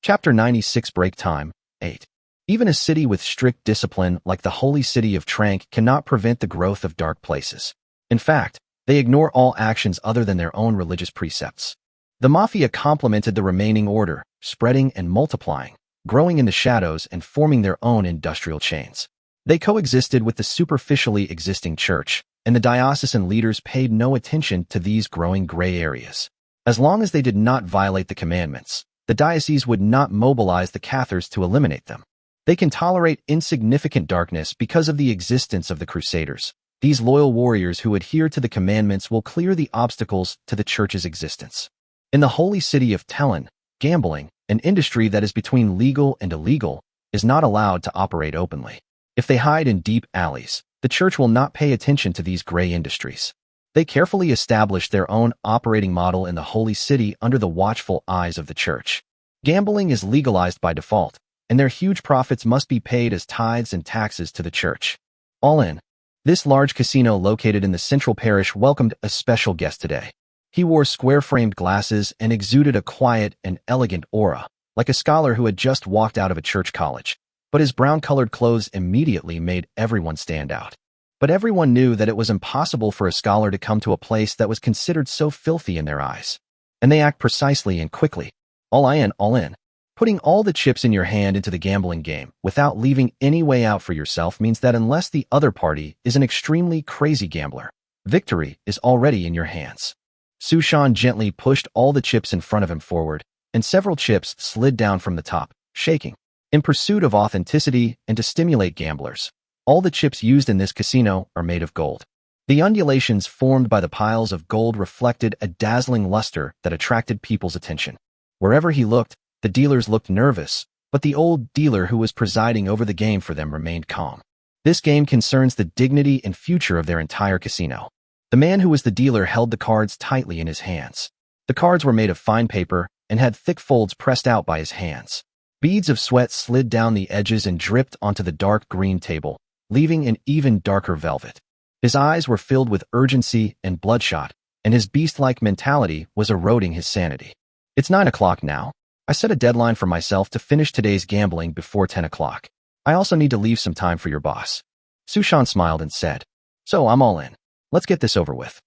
Chapter 96 Break Time 8. Even a city with strict discipline like the holy city of Trank cannot prevent the growth of dark places. In fact, they ignore all actions other than their own religious precepts. The mafia complemented the remaining order, spreading and multiplying, growing in the shadows and forming their own industrial chains. They coexisted with the superficially existing church, and the diocesan leaders paid no attention to these growing gray areas. As long as they did not violate the commandments, the diocese would not mobilize the Cathars to eliminate them. They can tolerate insignificant darkness because of the existence of the Crusaders. These loyal warriors who adhere to the commandments will clear the obstacles to the church's existence. In the holy city of Tellin, gambling, an industry that is between legal and illegal, is not allowed to operate openly. If they hide in deep alleys, the church will not pay attention to these gray industries. They carefully established their own operating model in the holy city under the watchful eyes of the church. Gambling is legalized by default, and their huge profits must be paid as tithes and taxes to the church. All in, this large casino located in the central parish welcomed a special guest today. He wore square-framed glasses and exuded a quiet and elegant aura, like a scholar who had just walked out of a church college. But his brown-colored clothes immediately made everyone stand out. But everyone knew that it was impossible for a scholar to come to a place that was considered so filthy in their eyes. And they act precisely and quickly. All in. Putting all the chips in your hand into the gambling game without leaving any way out for yourself means that unless the other party is an extremely crazy gambler, victory is already in your hands. Sushan gently pushed all the chips in front of him forward, and several chips slid down from the top, shaking. In pursuit of authenticity and to stimulate gamblers, all the chips used in this casino are made of gold. The undulations formed by the piles of gold reflected a dazzling luster that attracted people's attention. Wherever he looked, the dealers looked nervous, but the old dealer who was presiding over the game for them remained calm. This game concerns the dignity and future of their entire casino. The man who was the dealer held the cards tightly in his hands. The cards were made of fine paper and had thick folds pressed out by his hands. Beads of sweat slid down the edges and dripped onto the dark green table, leaving an even darker velvet. His eyes were filled with urgency and bloodshot, and his beast-like mentality was eroding his sanity. It's 9 o'clock now. I set a deadline for myself to finish today's gambling before 10 o'clock. I also need to leave some time for your boss. Sushan smiled and said, So I'm all in. Let's get this over with.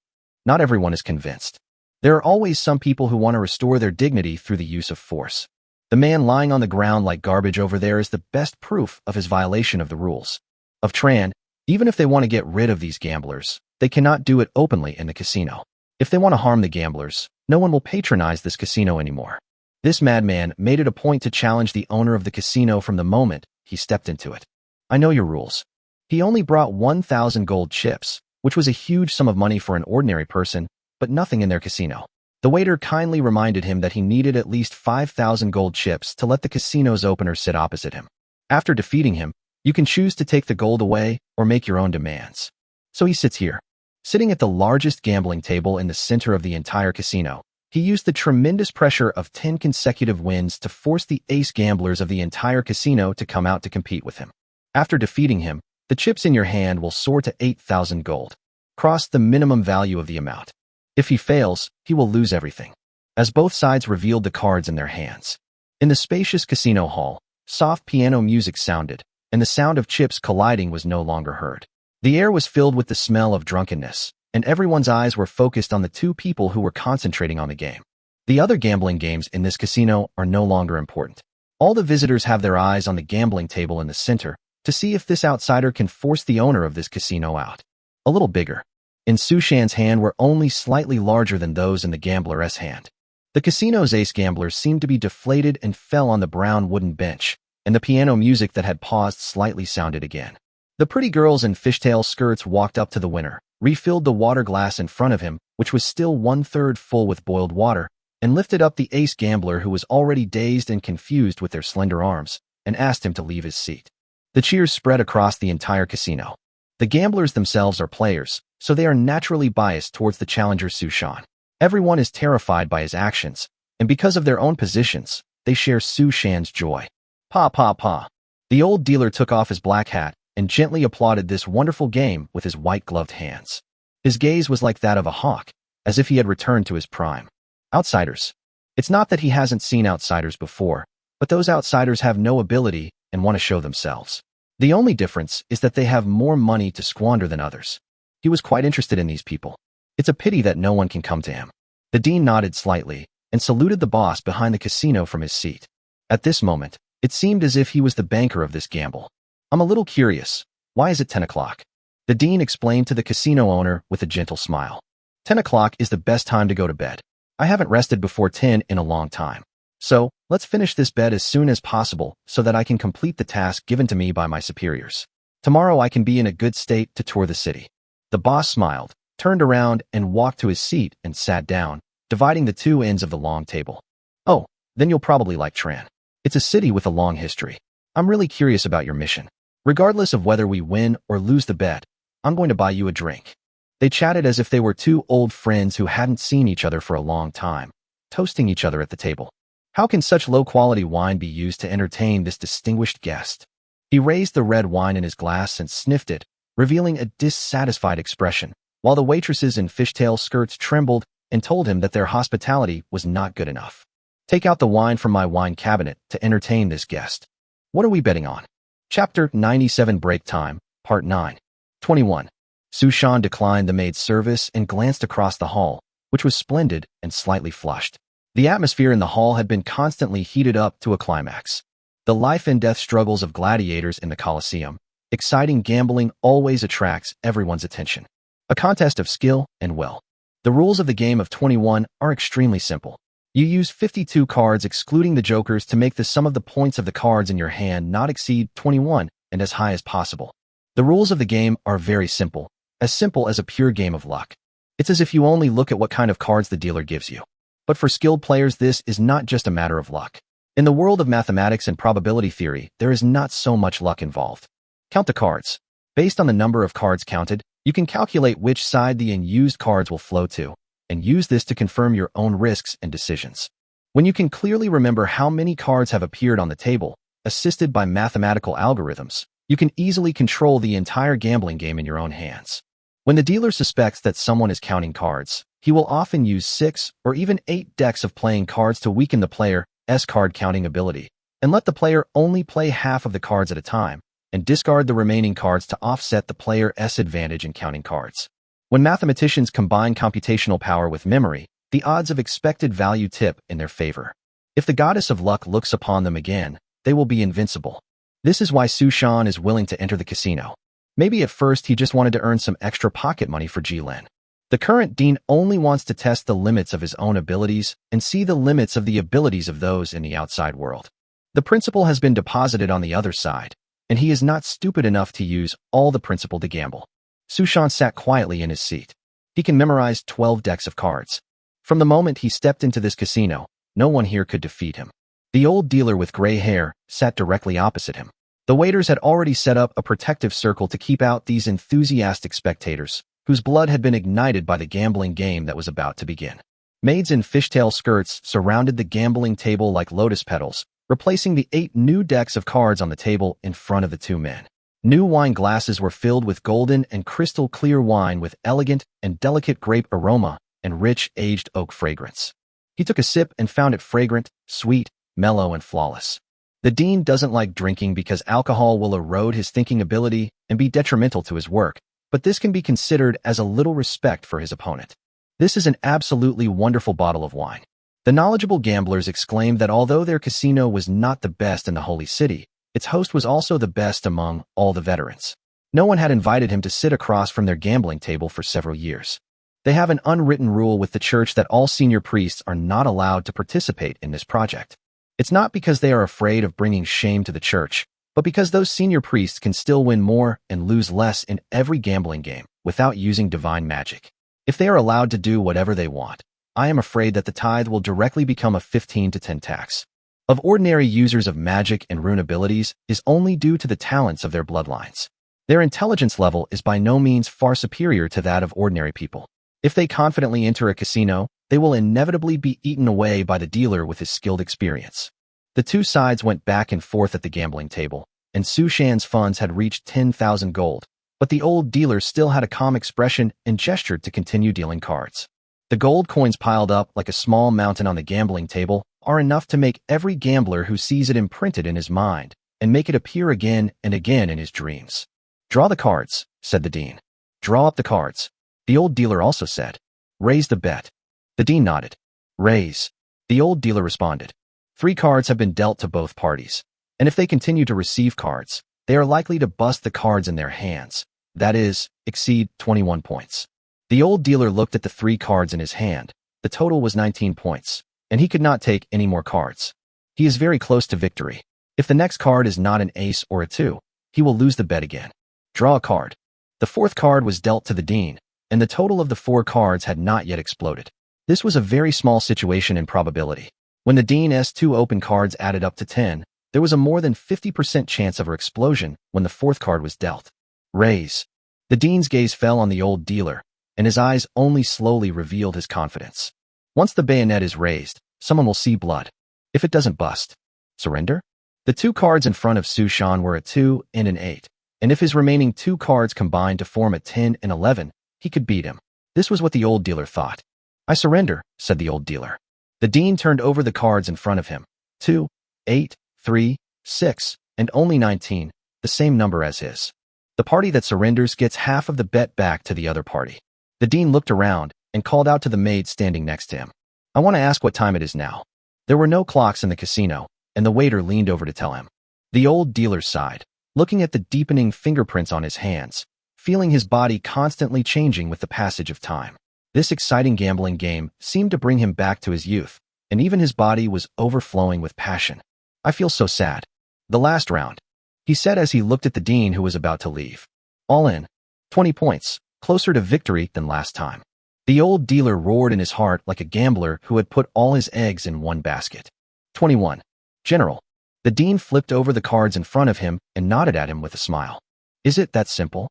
Not everyone is convinced. There are always some people who want to restore their dignity through the use of force. The man lying on the ground like garbage over there is the best proof of his violation of the rules. Of Tran, even if they want to get rid of these gamblers, they cannot do it openly in the casino. If they want to harm the gamblers, no one will patronize this casino anymore. This madman made it a point to challenge the owner of the casino from the moment he stepped into it. I know your rules. He only brought 1,000 gold chips, which was a huge sum of money for an ordinary person, but nothing in their casino. The waiter kindly reminded him that he needed at least 5,000 gold chips to let the casino's opener sit opposite him. After defeating him, you can choose to take the gold away or make your own demands. So he sits here. Sitting at the largest gambling table in the center of the entire casino, he used the tremendous pressure of 10 consecutive wins to force the ace gamblers of the entire casino to come out to compete with him. After defeating him, the chips in your hand will soar to 8,000 gold. Cross the minimum value of the amount. If he fails, he will lose everything. As both sides revealed the cards in their hands. In the spacious casino hall, soft piano music sounded, and the sound of chips colliding was no longer heard. The air was filled with the smell of drunkenness, and everyone's eyes were focused on the two people who were concentrating on the game. The other gambling games in this casino are no longer important. All the visitors have their eyes on the gambling table in the center to see if this outsider can force the owner of this casino out. A little bigger. In Sushan's hand were only slightly larger than those in the gambler's hand. The casino's ace gamblers seemed to be deflated and fell on the brown wooden bench, and the piano music that had paused slightly sounded again. The pretty girls in fishtail skirts walked up to the winner, refilled the water glass in front of him, which was still 1/3 full with boiled water, and lifted up the ace gambler who was already dazed and confused with their slender arms, and asked him to leave his seat. The cheers spread across the entire casino. The gamblers themselves are players, so they are naturally biased towards the challenger Sushan. Everyone is terrified by his actions, and because of their own positions, they share Sushan's joy. Pa pa pa. The old dealer took off his black hat and gently applauded this wonderful game with his white-gloved hands. His gaze was like that of a hawk, as if he had returned to his prime. Outsiders. It's not that he hasn't seen outsiders before, but those outsiders have no ability and want to show themselves. The only difference is that they have more money to squander than others. He was quite interested in these people. It's a pity that no one can come to him. The dean nodded slightly and saluted the boss behind the casino from his seat. At this moment, it seemed as if he was the banker of this gamble. I'm a little curious. Why is it 10 o'clock? The dean explained to the casino owner with a gentle smile. 10 o'clock is the best time to go to bed. I haven't rested before 10 in a long time. So, let's finish this bed as soon as possible so that I can complete the task given to me by my superiors. Tomorrow I can be in a good state to tour the city. The boss smiled, turned around and walked to his seat and sat down, dividing the two ends of the long table. Oh, then you'll probably like Tran. It's a city with a long history. I'm really curious about your mission. Regardless of whether we win or lose the bet, I'm going to buy you a drink. They chatted as if they were two old friends who hadn't seen each other for a long time, toasting each other at the table. How can such low-quality wine be used to entertain this distinguished guest? He raised the red wine in his glass and sniffed it, revealing a dissatisfied expression, while the waitresses in fishtail skirts trembled and told him that their hospitality was not good enough. Take out the wine from my wine cabinet to entertain this guest. What are we betting on? Chapter 97 Break Time, Part 9. 21. Sushan declined the maid's service and glanced across the hall, which was splendid and slightly flushed. The atmosphere in the hall had been constantly heated up to a climax. The life-and-death struggles of gladiators in the Colosseum. Exciting gambling always attracts everyone's attention. A contest of skill and will. The rules of the game of 21 are extremely simple. You use 52 cards excluding the jokers to make the sum of the points of the cards in your hand not exceed 21 and as high as possible. The rules of the game are very simple as a pure game of luck. It's as if you only look at what kind of cards the dealer gives you. But for skilled players, this is not just a matter of luck. In the world of mathematics and probability theory, there is not so much luck involved. Count the cards. Based on the number of cards counted, you can calculate which side the unused cards will flow to, and use this to confirm your own risks and decisions. When you can clearly remember how many cards have appeared on the table, assisted by mathematical algorithms, you can easily control the entire gambling game in your own hands. When the dealer suspects that someone is counting cards, he will often use 6 or even 8 decks of playing cards to weaken the player's card counting ability, and let the player only play half of the cards at a time, and discard the remaining cards to offset the player's advantage in counting cards. When mathematicians combine computational power with memory, the odds of expected value tip in their favor. If the goddess of luck looks upon them again, they will be invincible. This is why Sushan is willing to enter the casino. Maybe at first he just wanted to earn some extra pocket money for Jilin. The current dean only wants to test the limits of his own abilities and see the limits of the abilities of those in the outside world. The principal has been deposited on the other side, and he is not stupid enough to use all the principal to gamble. Sushan sat quietly in his seat. He can memorize 12 decks of cards. From the moment he stepped into this casino, no one here could defeat him. The old dealer with gray hair sat directly opposite him. The waiters had already set up a protective circle to keep out these enthusiastic spectators, whose blood had been ignited by the gambling game that was about to begin. Maids in fishtail skirts surrounded the gambling table like lotus petals, replacing the 8 new decks of cards on the table in front of the 2 men. New wine glasses were filled with golden and crystal clear wine with elegant and delicate grape aroma and rich aged oak fragrance. He took a sip and found it fragrant, sweet, mellow, and flawless. The dean doesn't like drinking because alcohol will erode his thinking ability and be detrimental to his work, but this can be considered as a little respect for his opponent. This is an absolutely wonderful bottle of wine. The knowledgeable gamblers exclaimed that although their casino was not the best in the holy city, its host was also the best among all the veterans. No one had invited him to sit across from their gambling table for several years. They have an unwritten rule with the church that all senior priests are not allowed to participate in this project. It's not because they are afraid of bringing shame to the church, but because those senior priests can still win more and lose less in every gambling game without using divine magic. If they are allowed to do whatever they want, I am afraid that the tithe will directly become a 15 to 10 tax. Of ordinary users of magic and rune abilities is only due to the talents of their bloodlines. Their intelligence level is by no means far superior to that of ordinary people. If they confidently enter a casino, they will inevitably be eaten away by the dealer with his skilled experience. The 2 sides went back and forth at the gambling table, and Sushan's funds had reached 10,000 gold, but the old dealer still had a calm expression and gestured to continue dealing cards. The gold coins piled up like a small mountain on the gambling table are enough to make every gambler who sees it imprinted in his mind and make it appear again and again in his dreams. "Draw the cards," said the dean. "Draw up the cards." The old dealer also said, "Raise the bet." The dean nodded. "Raise." The old dealer responded. 3 cards have been dealt to both parties, and if they continue to receive cards, they are likely to bust the cards in their hands, that is, exceed 21 points. The old dealer looked at the 3 cards in his hand. The total was 19 points, and he could not take any more cards. He is very close to victory. If the next card is not an ace or a 2, he will lose the bet again. Draw a card. The 4th card was dealt to the dean, and the total of the 4 cards had not yet exploded. This was a very small situation in probability. When the dean's 2 open cards added up to 10, there was a more than 50% chance of an explosion when the 4th card was dealt. Raise. The dean's gaze fell on the old dealer, and his eyes only slowly revealed his confidence. Once the bayonet is raised, someone will see blood. If it doesn't bust, surrender? The 2 cards in front of Sushan were a 2 and an 8, and if his remaining 2 cards combined to form a 10 and 11, he could beat him. This was what the old dealer thought. "I surrender," said the old dealer. The dean turned over the cards in front of him. 2, 8, 3, 6, and only 19, the same number as his. The party that surrenders gets half of the bet back to the other party. The dean looked around and called out to the maid standing next to him. "I want to ask what time it is now." There were no clocks in the casino, and the waiter leaned over to tell him. The old dealer sighed, looking at the deepening fingerprints on his hands, feeling his body constantly changing with the passage of time. This exciting gambling game seemed to bring him back to his youth, and even his body was overflowing with passion. "I feel so sad." "The last round," he said as he looked at the dean who was about to leave. "All in. 20 points, closer to victory than last time." The old dealer roared in his heart like a gambler who had put all his eggs in one basket. 21. General. The dean flipped over the cards in front of him and nodded at him with a smile. "Is it that simple?"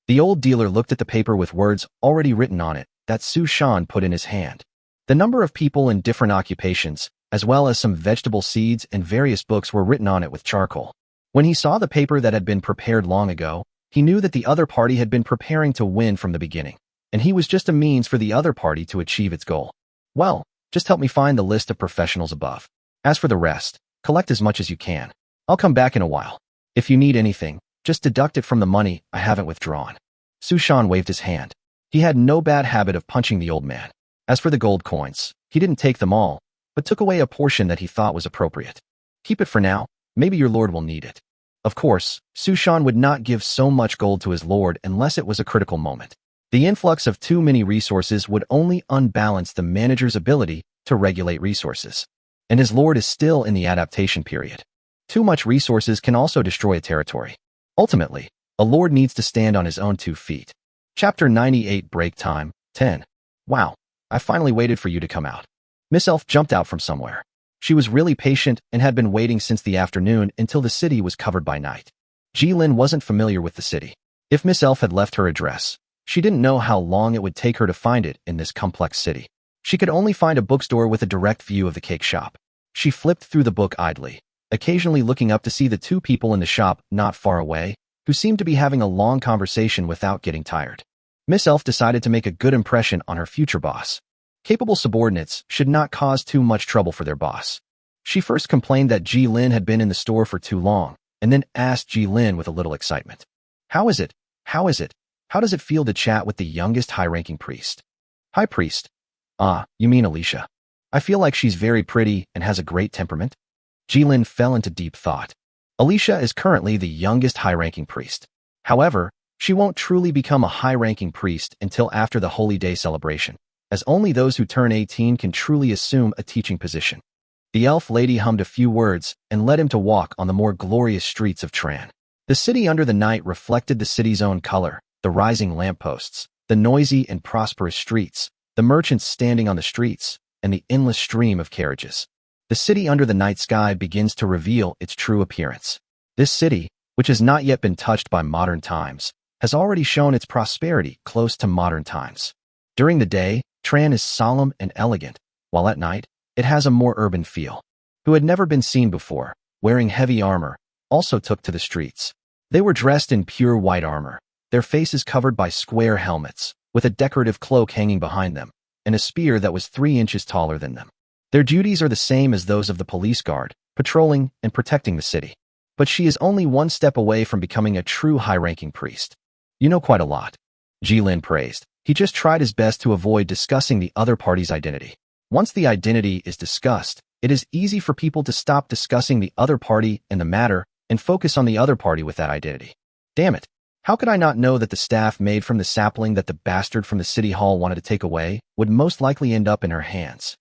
The old dealer looked at the paper with words already written on it that Sushan put in his hand. The number of people in different occupations, as well as some vegetable seeds and various books were written on it with charcoal. When he saw the paper that had been prepared long ago, he knew that the other party had been preparing to win from the beginning, and he was just a means for the other party to achieve its goal. Well, just help me find the list of professionals above. As for the rest, collect as much as you can. I'll come back in a while. If you need anything, just deduct it from the money I haven't withdrawn. Sushan waved his hand. He had no bad habit of punching the old man. As for the gold coins, he didn't take them all, but took away a portion that he thought was appropriate. Keep it for now. Maybe your lord will need it. Of course, Sushan would not give so much gold to his lord unless it was a critical moment. The influx of too many resources would only unbalance the manager's ability to regulate resources. And his lord is still in the adaptation period. Too much resources can also destroy a territory. Ultimately, a lord needs to stand on his own 2 feet. Chapter 98 Break Time 10. Wow, I finally waited for you to come out. Miss Elf jumped out from somewhere. She was really patient and had been waiting since the afternoon until the city was covered by night. Jilin wasn't familiar with the city. If Miss Elf had left her address, she didn't know how long it would take her to find it in this complex city. She could only find a bookstore with a direct view of the cake shop. She flipped through the book idly, occasionally looking up to see the 2 people in the shop not far away, who seemed to be having a long conversation without getting tired. Miss Elf decided to make a good impression on her future boss. Capable subordinates should not cause too much trouble for their boss. She first complained that Ji Lin had been in the store for too long, and then asked Ji Lin with a little excitement. How is it? How is it? How does it feel to chat with the youngest high-ranking priest? High priest? Ah, you mean Alicia. I feel like she's very pretty and has a great temperament. Jilin fell into deep thought. Alicia is currently the youngest high-ranking priest. However, she won't truly become a high-ranking priest until after the Holy Day celebration, as only those who turn 18 can truly assume a teaching position. The elf lady hummed a few words and led him to walk on the more glorious streets of Tran. The city under the night reflected the city's own color, the rising lampposts, the noisy and prosperous streets, the merchants standing on the streets, and the endless stream of carriages. The city under the night sky begins to reveal its true appearance. This city, which has not yet been touched by modern times, has already shown its prosperity close to modern times. During the day, Tran is solemn and elegant, while at night, it has a more urban feel. Who had never been seen before, wearing heavy armor, also took to the streets. They were dressed in pure white armor, their faces covered by square helmets, with a decorative cloak hanging behind them, and a spear that was 3 inches taller than them. Their duties are the same as those of the police guard, patrolling and protecting the city. But she is only 1 step away from becoming a true high-ranking priest. You know quite a lot. Jilin praised. He just tried his best to avoid discussing the other party's identity. Once the identity is discussed, it is easy for people to stop discussing the other party and the matter and focus on the other party with that identity. Damn it. How could I not know that the staff made from the sapling that the bastard from the city hall wanted to take away would most likely end up in her hands?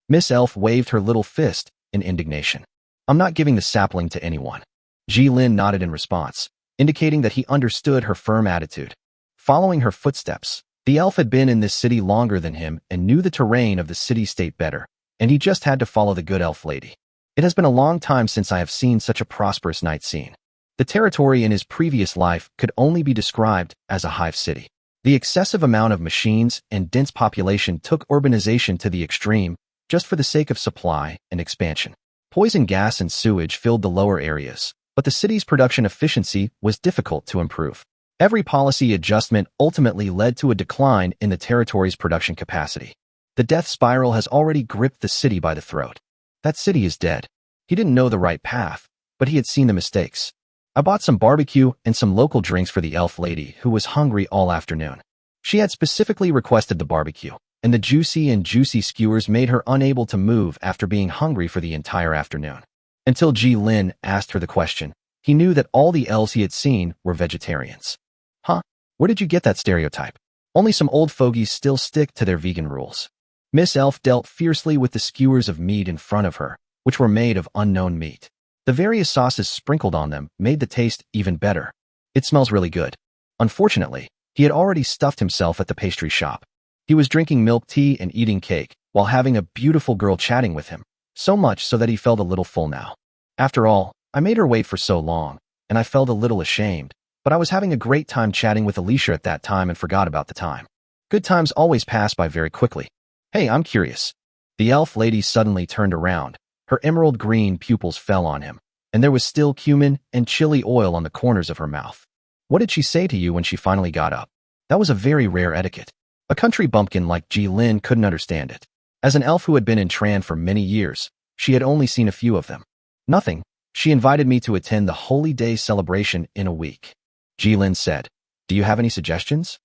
Miss Elf waved her little fist in indignation. I'm not giving the sapling to anyone. Jilin nodded in response, indicating that he understood her firm attitude. Following her footsteps, the elf had been in this city longer than him and knew the terrain of the city-state better, and he just had to follow the good elf lady. It has been a long time since I have seen such a prosperous night scene. The territory in his previous life could only be described as a hive city. The excessive amount of machines and dense population took urbanization to the extreme just for the sake of supply and expansion. Poison gas and sewage filled the lower areas, but the city's production efficiency was difficult to improve. Every policy adjustment ultimately led to a decline in the territory's production capacity. The death spiral has already gripped the city by the throat. That city is dead. He didn't know the right path, but he had seen the mistakes. I bought some barbecue and some local drinks for the elf lady who was hungry all afternoon. She had specifically requested the barbecue, and the juicy skewers made her unable to move after being hungry for the entire afternoon. Until Ji Lin asked her the question, he knew that all the elves he had seen were vegetarians. Huh? Where did you get that stereotype? Only some old fogies still stick to their vegan rules. Miss Elf dealt fiercely with the skewers of meat in front of her, which were made of unknown meat. The various sauces sprinkled on them made the taste even better. It smells really good. Unfortunately, he had already stuffed himself at the pastry shop. He was drinking milk tea and eating cake while having a beautiful girl chatting with him, so much so that he felt a little full now. After all, I made her wait for so long, and I felt a little ashamed, but I was having a great time chatting with Alicia at that time and forgot about the time. Good times always pass by very quickly. Hey, I'm curious. The elf lady suddenly turned around, Her emerald green pupils fell on him, and there was still cumin and chili oil on the corners of her mouth. What did she say to you when she finally got up? That was a very rare etiquette. A country bumpkin like Ji Lin couldn't understand it. As an elf who had been in Tran for many years, she had only seen a few of them. Nothing. She invited me to attend the Holy Day celebration in a week. Ji Lin said. Do you have any suggestions?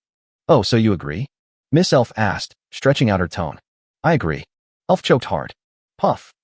Oh, so you agree? Miss Elf asked, stretching out her tone. I agree. Elf choked hard. Puff.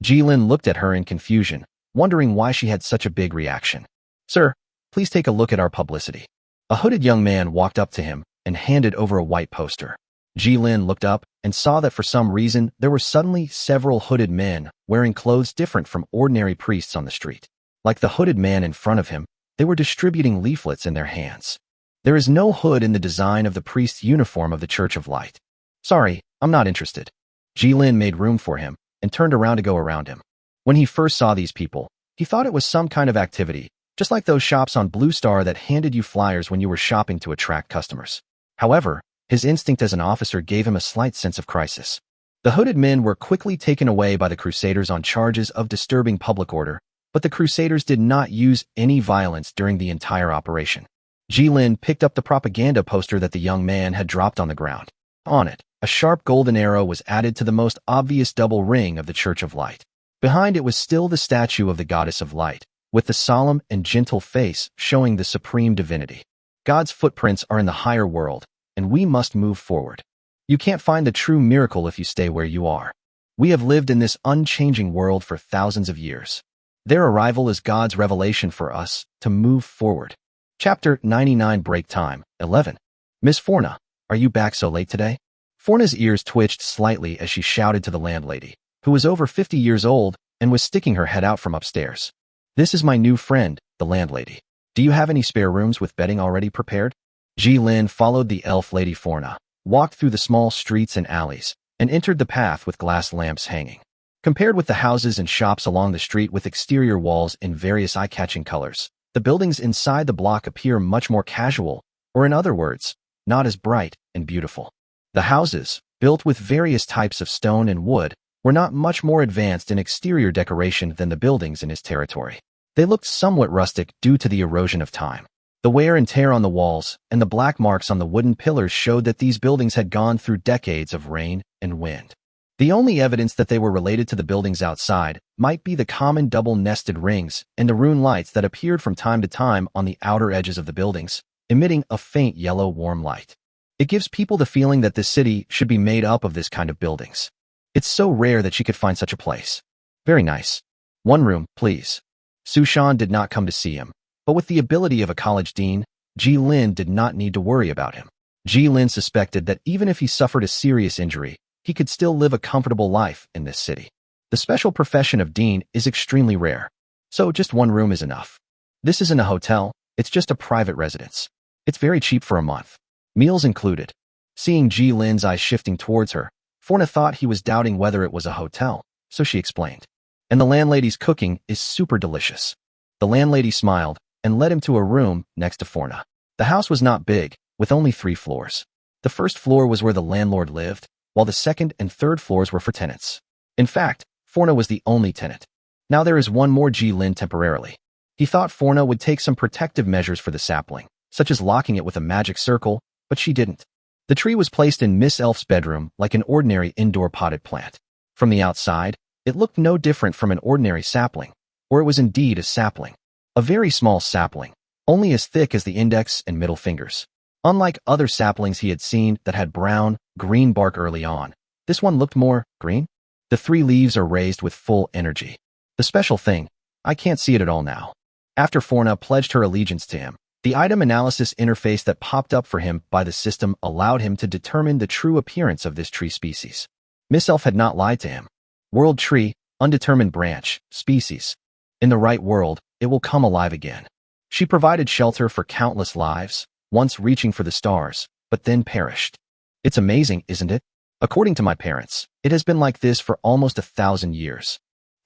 Ji Lin looked at her in confusion, wondering why she had such a big reaction. Sir, please take a look at our publicity. A hooded young man walked up to him and handed over a white poster. Ji Lin looked up and saw that for some reason there were suddenly several hooded men wearing clothes different from ordinary priests on the street. Like the hooded man in front of him, they were distributing leaflets in their hands. There is no hood in the design of the priest's uniform of the Church of Light. Sorry, I'm not interested. Ji Lin made room for him and turned around to go around him. When he first saw these people, he thought it was some kind of activity, just like those shops on Blue Star that handed you flyers when you were shopping to attract customers. However, his instinct as an officer gave him a slight sense of crisis. The hooded men were quickly taken away by the Crusaders on charges of disturbing public order, but the Crusaders did not use any violence during the entire operation. Ji Lin picked up the propaganda poster that the young man had dropped on the ground. On it, a sharp golden arrow was added to the most obvious double ring of the Church of Light. Behind it was still the statue of the Goddess of Light, with the solemn and gentle face showing the supreme divinity. God's footprints are in the higher world, and we must move forward. You can't find the true miracle if you stay where you are. We have lived in this unchanging world for thousands of years. Their arrival is God's revelation for us to move forward. Chapter 99 Break Time 11. Miss Forna, are you back so late today? Forna's ears twitched slightly as she shouted to the landlady, who was over 50 years old and was sticking her head out from upstairs. This is my new friend, the landlady. Do you have any spare rooms with bedding already prepared? Ji Lin followed the elf lady Forna, walked through the small streets and alleys, and entered the path with glass lamps hanging. Compared with the houses and shops along the street with exterior walls in various eye-catching colors, the buildings inside the block appear much more casual, or in other words, not as bright and beautiful. The houses, built with various types of stone and wood, were not much more advanced in exterior decoration than the buildings in his territory. They looked somewhat rustic due to the erosion of time. The wear and tear on the walls and the black marks on the wooden pillars showed that these buildings had gone through decades of rain and wind. The only evidence that they were related to the buildings outside might be the common double-nested rings and the rune lights that appeared from time to time on the outer edges of the buildings, emitting a faint yellow warm light. It gives people the feeling that this city should be made up of this kind of buildings. It's so rare that she could find such a place. Very nice. One room, please. Sushan did not come to see him, but with the ability of a college dean, Ji Lin did not need to worry about him. Ji Lin suspected that even if he suffered a serious injury, he could still live a comfortable life in this city. The special profession of dean is extremely rare, so just one room is enough. This isn't a hotel, it's just a private residence. It's very cheap for a month. Meals included. Seeing Ji Lin's eyes shifting towards her, Forna thought he was doubting whether it was a hotel, so she explained. And the landlady's cooking is super delicious. The landlady smiled and led him to a room next to Forna. The house was not big, with only 3 floors. The first floor was where the landlord lived, while the second and third floors were for tenants. In fact, Forna was the only tenant. Now there is one more Ji Lin temporarily. He thought Forna would take some protective measures for the sapling, such as locking it with a magic circle, but she didn't. The tree was placed in Miss Elf's bedroom like an ordinary indoor potted plant. From the outside, it looked no different from an ordinary sapling, or it was indeed a sapling. A very small sapling, only as thick as the index and middle fingers. Unlike other saplings he had seen that had brown, green bark early on, this one looked more green. The 3 leaves are raised with full energy. The special thing, I can't see it at all now. After Forna pledged her allegiance to him, the item analysis interface that popped up for him by the system allowed him to determine the true appearance of this tree species. Miss Elf had not lied to him. World tree, undetermined branch, species. In the right world, it will come alive again. She provided shelter for countless lives, once reaching for the stars, but then perished. It's amazing, isn't it? According to my parents, it has been like this for almost 1,000 years.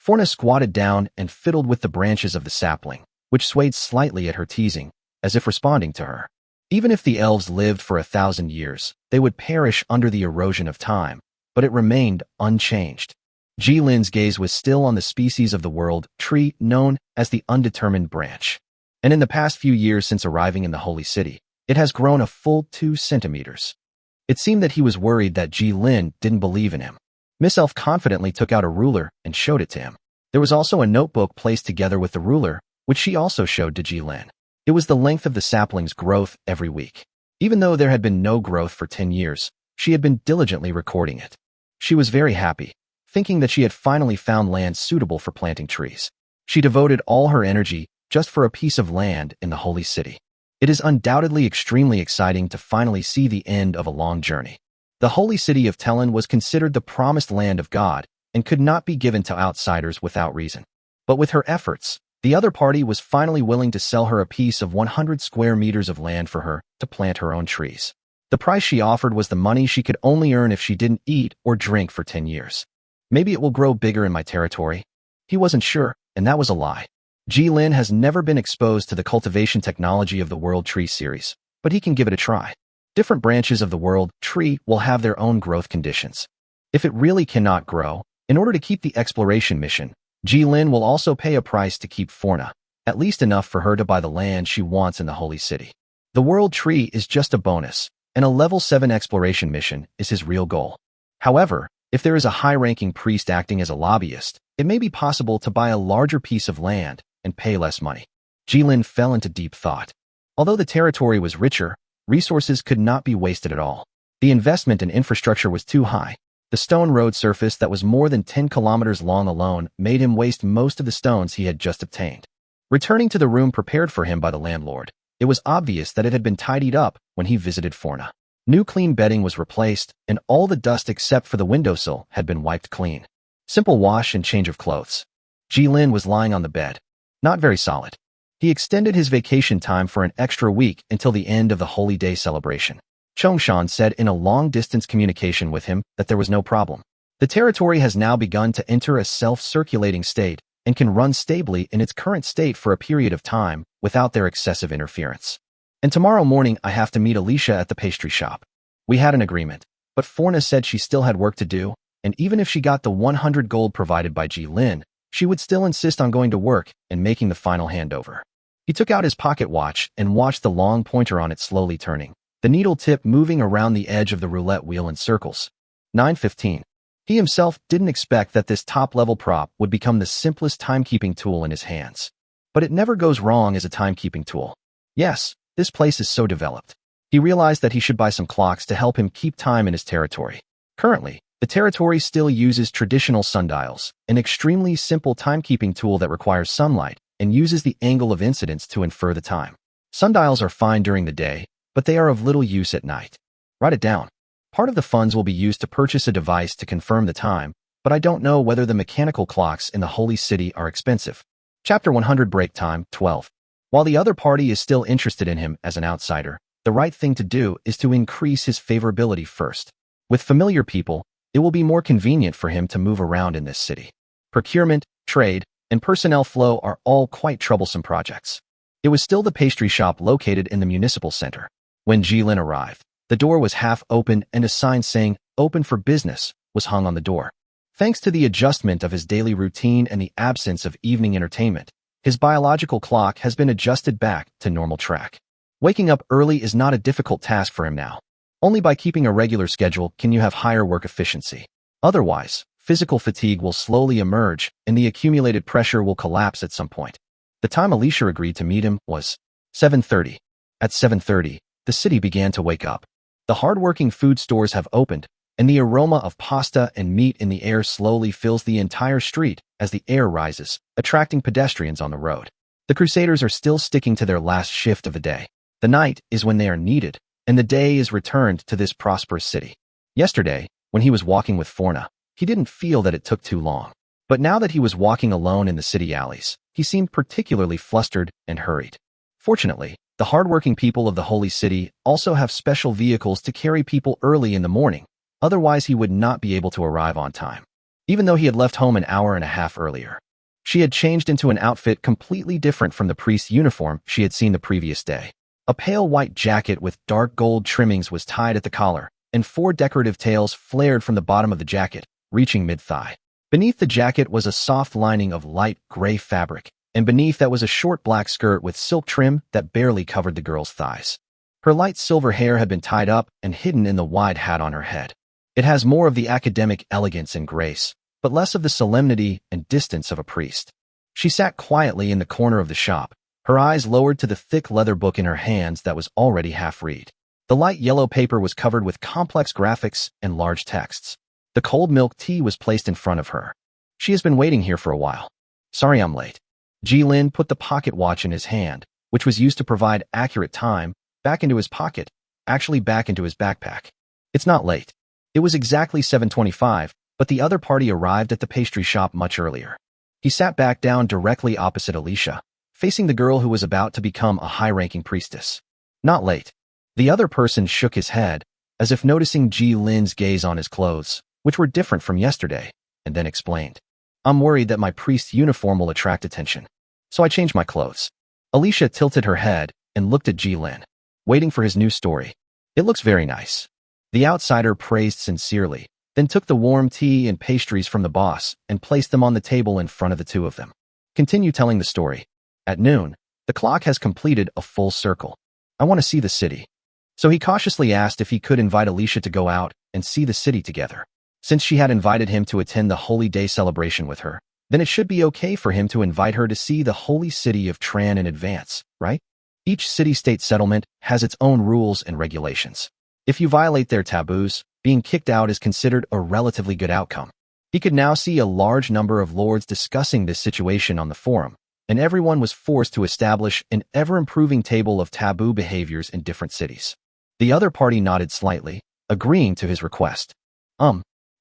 Forna squatted down and fiddled with the branches of the sapling, which swayed slightly at her teasing, as if responding to her. Even if the elves lived for 1,000 years, they would perish under the erosion of time, but it remained unchanged. Lin's gaze was still on the species of the world tree known as the undetermined branch. And in the past few years since arriving in the holy city, it has grown a full 2 centimeters. It seemed that he was worried that Lin didn't believe in him. Miss Elf confidently took out a ruler and showed it to him. There was also a notebook placed together with the ruler, which she also showed to Lin. It was the length of the sapling's growth every week. Even though there had been no growth for 10 years, she had been diligently recording it. She was very happy, thinking that she had finally found land suitable for planting trees. She devoted all her energy just for a piece of land in the holy city. It is undoubtedly extremely exciting to finally see the end of a long journey. The holy city of Tellin was considered the promised land of God and could not be given to outsiders without reason. But with her efforts, the other party was finally willing to sell her a piece of 100 square meters of land for her to plant her own trees. The price she offered was the money she could only earn if she didn't eat or drink for 10 years. Maybe it will grow bigger in my territory. He wasn't sure, and that was a lie. Lin has never been exposed to the cultivation technology of the World Tree series, but he can give it a try. Different branches of the World Tree will have their own growth conditions. If it really cannot grow, in order to keep the exploration mission, Lin will also pay a price to keep Forna, at least enough for her to buy the land she wants in the holy city. The World Tree is just a bonus, and a level 7 exploration mission is his real goal. However, if there is a high-ranking priest acting as a lobbyist, it may be possible to buy a larger piece of land and pay less money. Lin fell into deep thought. Although the territory was richer, resources could not be wasted at all. The investment in infrastructure was too high. The stone road surface that was more than 10 kilometers long alone made him waste most of the stones he had just obtained. Returning to the room prepared for him by the landlord, it was obvious that it had been tidied up when he visited Forna. New clean bedding was replaced, and all the dust except for the windowsill had been wiped clean. Simple wash and change of clothes. Lin was lying on the bed. Not very solid. He extended his vacation time for an extra week until the end of the Holy Day celebration. Chongshan said in a long-distance communication with him that there was no problem. The territory has now begun to enter a self-circulating state and can run stably in its current state for a period of time without their excessive interference. And tomorrow morning I have to meet Alicia at the pastry shop. We had an agreement, but Forna said she still had work to do, and even if she got the 100 gold provided by Lin, she would still insist on going to work and making the final handover. He took out his pocket watch and watched the long pointer on it slowly turning, the needle tip moving around the edge of the roulette wheel in circles. 9:15. He himself didn't expect that this top-level prop would become the simplest timekeeping tool in his hands. But it never goes wrong as a timekeeping tool. Yes, this place is so developed. He realized that he should buy some clocks to help him keep time in his territory. Currently, the territory still uses traditional sundials, an extremely simple timekeeping tool that requires sunlight and uses the angle of incidence to infer the time. Sundials are fine during the day, but they are of little use at night. Write it down. Part of the funds will be used to purchase a device to confirm the time, but I don't know whether the mechanical clocks in the Holy City are expensive. Chapter 100 Break Time 12. While the other party is still interested in him as an outsider, the right thing to do is to increase his favorability first. With familiar people, it will be more convenient for him to move around in this city. Procurement, trade, and personnel flow are all quite troublesome projects. It was still the pastry shop located in the municipal center. When Lin arrived, the door was half open and a sign saying, "Open for business," was hung on the door. Thanks to the adjustment of his daily routine and the absence of evening entertainment, his biological clock has been adjusted back to normal track. Waking up early is not a difficult task for him now. Only by keeping a regular schedule can you have higher work efficiency. Otherwise, physical fatigue will slowly emerge and the accumulated pressure will collapse at some point. The time Alicia agreed to meet him was 7:30. At 7:30, the city began to wake up. The hard-working food stores have opened, and the aroma of pasta and meat in the air slowly fills the entire street as the air rises, attracting pedestrians on the road. The Crusaders are still sticking to their last shift of the day. The night is when they are needed, and the day is returned to this prosperous city. Yesterday, when he was walking with Forna, he didn't feel that it took too long. But now that he was walking alone in the city alleys, he seemed particularly flustered and hurried. Fortunately, the hardworking people of the Holy City also have special vehicles to carry people early in the morning, otherwise he would not be able to arrive on time. Even though he had left home an hour and a half earlier, she had changed into an outfit completely different from the priest's uniform she had seen the previous day. A pale white jacket with dark gold trimmings was tied at the collar, and 4 decorative tails flared from the bottom of the jacket, reaching mid-thigh. Beneath the jacket was a soft lining of light gray fabric, and beneath that was a short black skirt with silk trim that barely covered the girl's thighs. Her light silver hair had been tied up and hidden in the wide hat on her head. It has more of the academic elegance and grace, but less of the solemnity and distance of a priest. She sat quietly in the corner of the shop, her eyes lowered to the thick leather book in her hands that was already half-read. The light yellow paper was covered with complex graphics and large texts. The cold milk tea was placed in front of her. She has been waiting here for a while. Sorry I'm late. Ji-Lin put the pocket watch in his hand, which was used to provide accurate time, back into his pocket, actually back into his backpack. It's not late. It was exactly 7:25, but the other party arrived at the pastry shop much earlier. He sat back down directly opposite Alicia, facing the girl who was about to become a high-ranking priestess. Not late. The other person shook his head, as if noticing Ji-Lin's gaze on his clothes, which were different from yesterday, and then explained. I'm worried that my priest's uniform will attract attention, so I changed my clothes. Alicia tilted her head and looked at Ji-Lin, waiting for his new story. It looks very nice. The outsider praised sincerely, then took the warm tea and pastries from the boss and placed them on the table in front of the two of them. Continue telling the story. At noon, the clock has completed a full circle. I want to see the city. So he cautiously asked if he could invite Alicia to go out and see the city together. Since she had invited him to attend the Holy Day celebration with her, then it should be okay for him to invite her to see the holy city of Tran in advance, right? Each city-state settlement has its own rules and regulations. If you violate their taboos, being kicked out is considered a relatively good outcome. He could now see a large number of lords discussing this situation on the forum, and everyone was forced to establish an ever-improving table of taboo behaviors in different cities. The other party nodded slightly, agreeing to his request.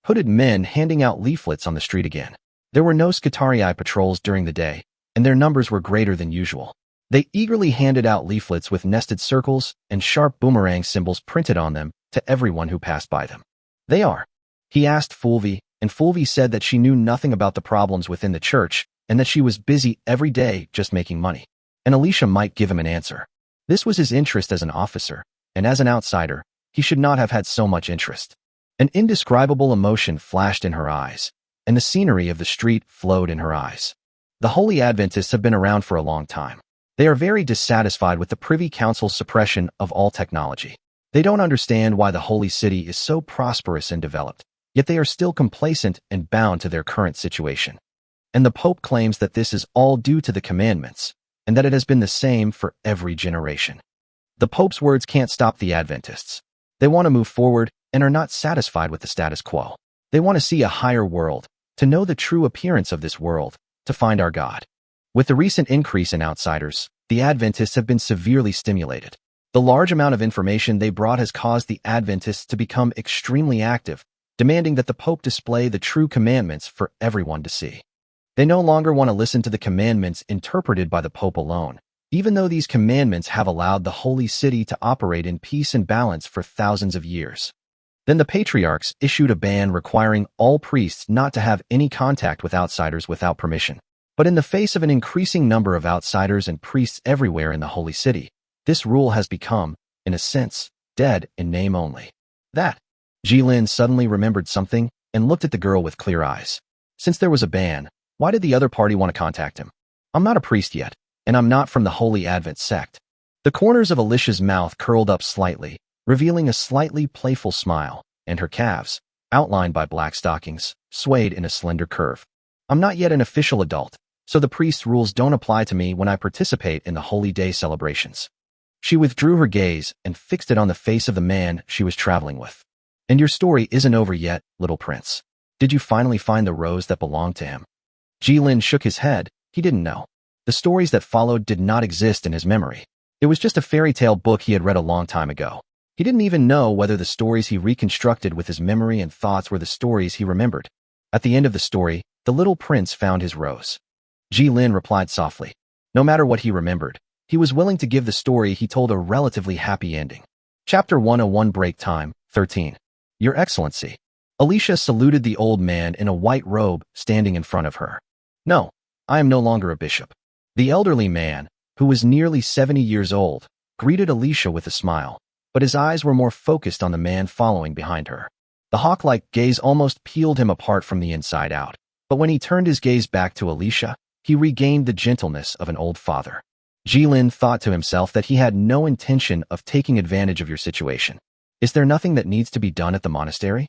Hooded men handing out leaflets on the street again. There were no Skitarii patrols during the day, and their numbers were greater than usual. They eagerly handed out leaflets with nested circles and sharp boomerang symbols printed on them to everyone who passed by them. They are. He asked Fulvi, and Fulvi said that she knew nothing about the problems within the church and that she was busy every day just making money. And Alicia might give him an answer. This was his interest as an officer, and as an outsider, he should not have had so much interest. An indescribable emotion flashed in her eyes, and the scenery of the street flowed in her eyes. The Holy Adventists have been around for a long time. They are very dissatisfied with the Privy Council's suppression of all technology. They don't understand why the Holy City is so prosperous and developed, yet they are still complacent and bound to their current situation. And the Pope claims that this is all due to the commandments, and that it has been the same for every generation. The Pope's words can't stop the Adventists. They want to move forward and are not satisfied with the status quo. They want to see a higher world, to know the true appearance of this world, to find our God. With the recent increase in outsiders, the Adventists have been severely stimulated. The large amount of information they brought has caused the Adventists to become extremely active, demanding that the Pope display the true commandments for everyone to see. They no longer want to listen to the commandments interpreted by the Pope alone, even though these commandments have allowed the Holy City to operate in peace and balance for thousands of years. Then the patriarchs issued a ban requiring all priests not to have any contact with outsiders without permission. But in the face of an increasing number of outsiders and priests everywhere in the Holy City, this rule has become, in a sense, dead in name only. That. Ji-Lin suddenly remembered something and looked at the girl with clear eyes. Since there was a ban, why did the other party want to contact him? I'm not a priest yet, and I'm not from the Holy Advent sect. The corners of Alicia's mouth curled up slightly, revealing a slightly playful smile, and her calves, outlined by black stockings, swayed in a slender curve. I'm not yet an official adult, so the priest's rules don't apply to me when I participate in the Holy Day celebrations. She withdrew her gaze and fixed it on the face of the man she was traveling with. And your story isn't over yet, little prince. Did you finally find the rose that belonged to him? Ji-Lin shook his head. He didn't know. The stories that followed did not exist in his memory. It was just a fairy tale book he had read a long time ago. He didn't even know whether the stories he reconstructed with his memory and thoughts were the stories he remembered. At the end of the story, the little prince found his rose. Ji-Lin replied softly. No matter what he remembered, he was willing to give the story he told a relatively happy ending. Chapter 101 Break Time, 13. Your Excellency. Alicia saluted the old man in a white robe standing in front of her. No, I am no longer a bishop. The elderly man, who was nearly 70 years old, greeted Alicia with a smile, but his eyes were more focused on the man following behind her. The hawk-like gaze almost peeled him apart from the inside out, But when he turned his gaze back to Alicia, he regained the gentleness of an old father. Jilin thought to himself that he had no intention of taking advantage of your situation. Is there nothing that needs to be done at the monastery?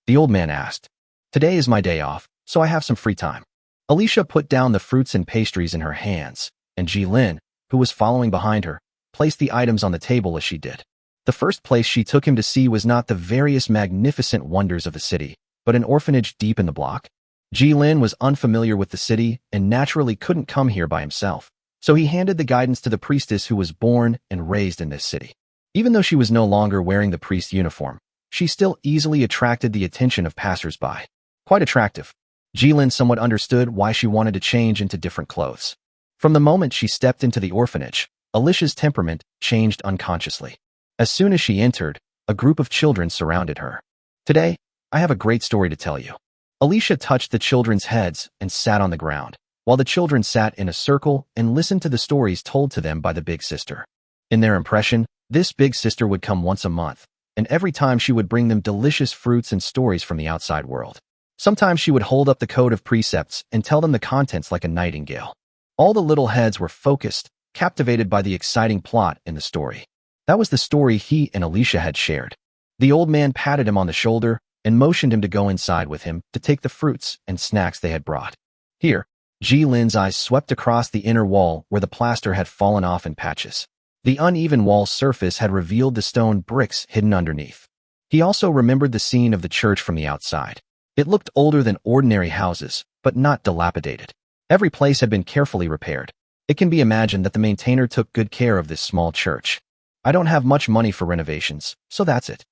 The old man asked. Today is my day off, so I have some free time. Alicia put down the fruits and pastries in her hands, and Jilin, who was following behind her, placed the items on the table as she did. The first place she took him to see was not the various magnificent wonders of the city, but an orphanage deep in the block. Jilin was unfamiliar with the city and naturally couldn't come here by himself, so he handed the guidance to the priestess who was born and raised in this city. Even though she was no longer wearing the priest's uniform, she still easily attracted the attention of passers-by. Quite attractive. Jilin somewhat understood why she wanted to change into different clothes. From the moment she stepped into the orphanage, Alicia's temperament changed unconsciously. As soon as she entered, a group of children surrounded her. Today, I have a great story to tell you. Alicia touched the children's heads and sat on the ground, while the children sat in a circle and listened to the stories told to them by the big sister. In their impression, this big sister would come once a month, and every time she would bring them delicious fruits and stories from the outside world. Sometimes she would hold up the code of precepts and tell them the contents like a nightingale. All the little heads were focused, captivated by the exciting plot in the story. That was the story he and Alicia had shared. The old man patted him on the shoulder and motioned him to go inside with him to take the fruits and snacks they had brought. Here, Jilin's eyes swept across the inner wall where the plaster had fallen off in patches. The uneven wall surface had revealed the stone bricks hidden underneath. He also remembered the scene of the church from the outside. It looked older than ordinary houses, but not dilapidated. Every place had been carefully repaired. It can be imagined that the maintainer took good care of this small church. I don't have much money for renovations, so that's it.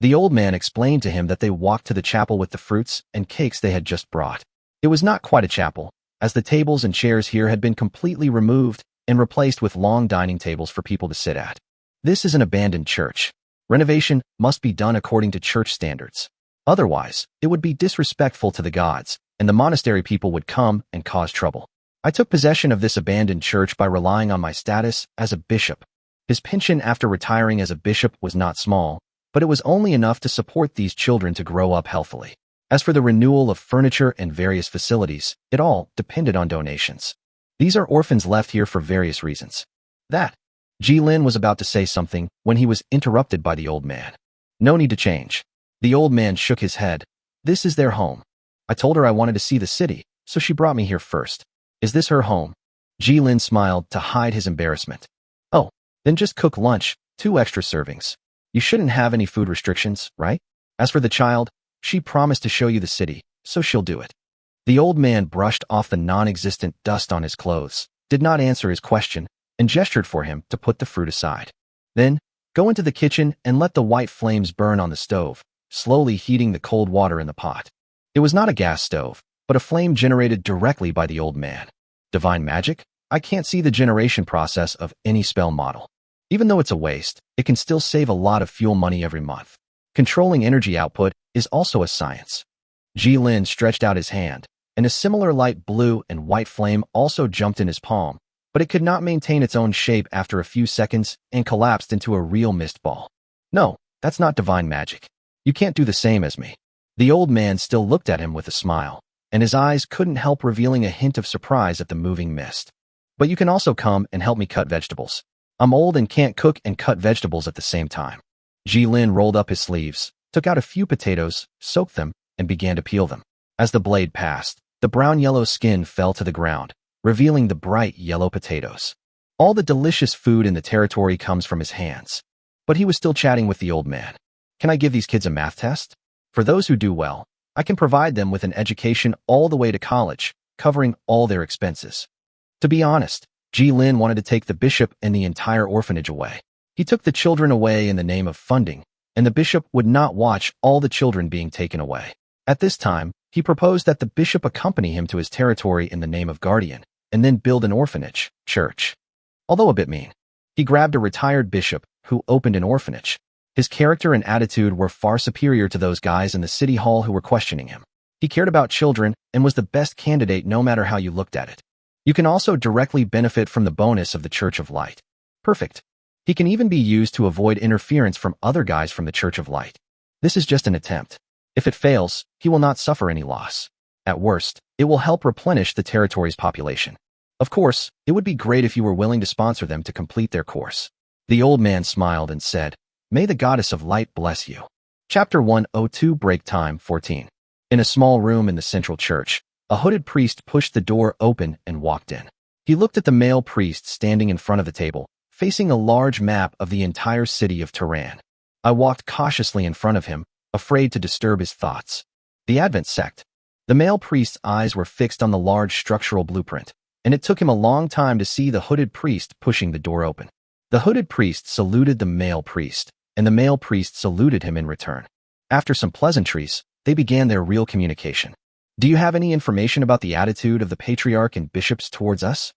The old man explained to him that they walked to the chapel with the fruits and cakes they had just brought. It was not quite a chapel, as the tables and chairs here had been completely removed and replaced with long dining tables for people to sit at. This is an abandoned church. Renovation must be done according to church standards. Otherwise, it would be disrespectful to the gods, and the monastery people would come and cause trouble. I took possession of this abandoned church by relying on my status as a bishop. His pension after retiring as a bishop was not small, but it was only enough to support these children to grow up healthily. As for the renewal of furniture and various facilities, it all depended on donations. These are orphans left here for various reasons. Jilin was about to say something when he was interrupted by the old man. No need to change. The old man shook his head. This is their home. I told her I wanted to see the city, so she brought me here first. Is this her home? Jilin smiled to hide his embarrassment. Oh, then just cook lunch, 2 extra servings. You shouldn't have any food restrictions, right? As for the child, she promised to show you the city, so she'll do it. The old man brushed off the non-existent dust on his clothes, did not answer his question, and gestured for him to put the fruit aside. Then, go into the kitchen and let the white flames burn on the stove, slowly heating the cold water in the pot. It was not a gas stove, but a flame generated directly by the old man. Divine magic? I can't see the generation process of any spell model. Even though it's a waste, it can still save a lot of fuel money every month. Controlling energy output is also a science. Jilin stretched out his hand, and a similar light blue and white flame also jumped in his palm, but it could not maintain its own shape after a few seconds and collapsed into a real mist ball. No, that's not divine magic. You can't do the same as me. The old man still looked at him with a smile, and his eyes couldn't help revealing a hint of surprise at the moving mist. But you can also come and help me cut vegetables. I'm old and can't cook and cut vegetables at the same time. Jilin rolled up his sleeves, took out a few potatoes, soaked them, and began to peel them. As the blade passed, the brown-yellow skin fell to the ground, revealing the bright yellow potatoes. All the delicious food in the territory comes from his hands. But he was still chatting with the old man. Can I give these kids a math test? For those who do well, I can provide them with an education all the way to college, covering all their expenses. To be honest, Jilin wanted to take the bishop and the entire orphanage away. He took the children away in the name of funding, and the bishop would not watch all the children being taken away. At this time, he proposed that the bishop accompany him to his territory in the name of guardian, and then build an orphanage, church. Although a bit mean, he grabbed a retired bishop who opened an orphanage. His character and attitude were far superior to those guys in the city hall who were questioning him. He cared about children and was the best candidate no matter how you looked at it. You can also directly benefit from the bonus of the Church of Light. Perfect. He can even be used to avoid interference from other guys from the Church of Light. This is just an attempt. If it fails, he will not suffer any loss. At worst, it will help replenish the territory's population. Of course, it would be great if you were willing to sponsor them to complete their course. The old man smiled and said, "May the goddess of light bless you." Chapter 102 Break Time 14. In a small room in the central church, a hooded priest pushed the door open and walked in. He looked at the male priest standing in front of the table, facing a large map of the entire city of Tehran. I walked cautiously in front of him, afraid to disturb his thoughts. The Advent sect. The male priest's eyes were fixed on the large structural blueprint, and it took him a long time to see the hooded priest pushing the door open. The hooded priest saluted the male priest, and the male priest saluted him in return. After some pleasantries, they began their real communication. "Do you have any information about the attitude of the patriarch and bishops towards us?"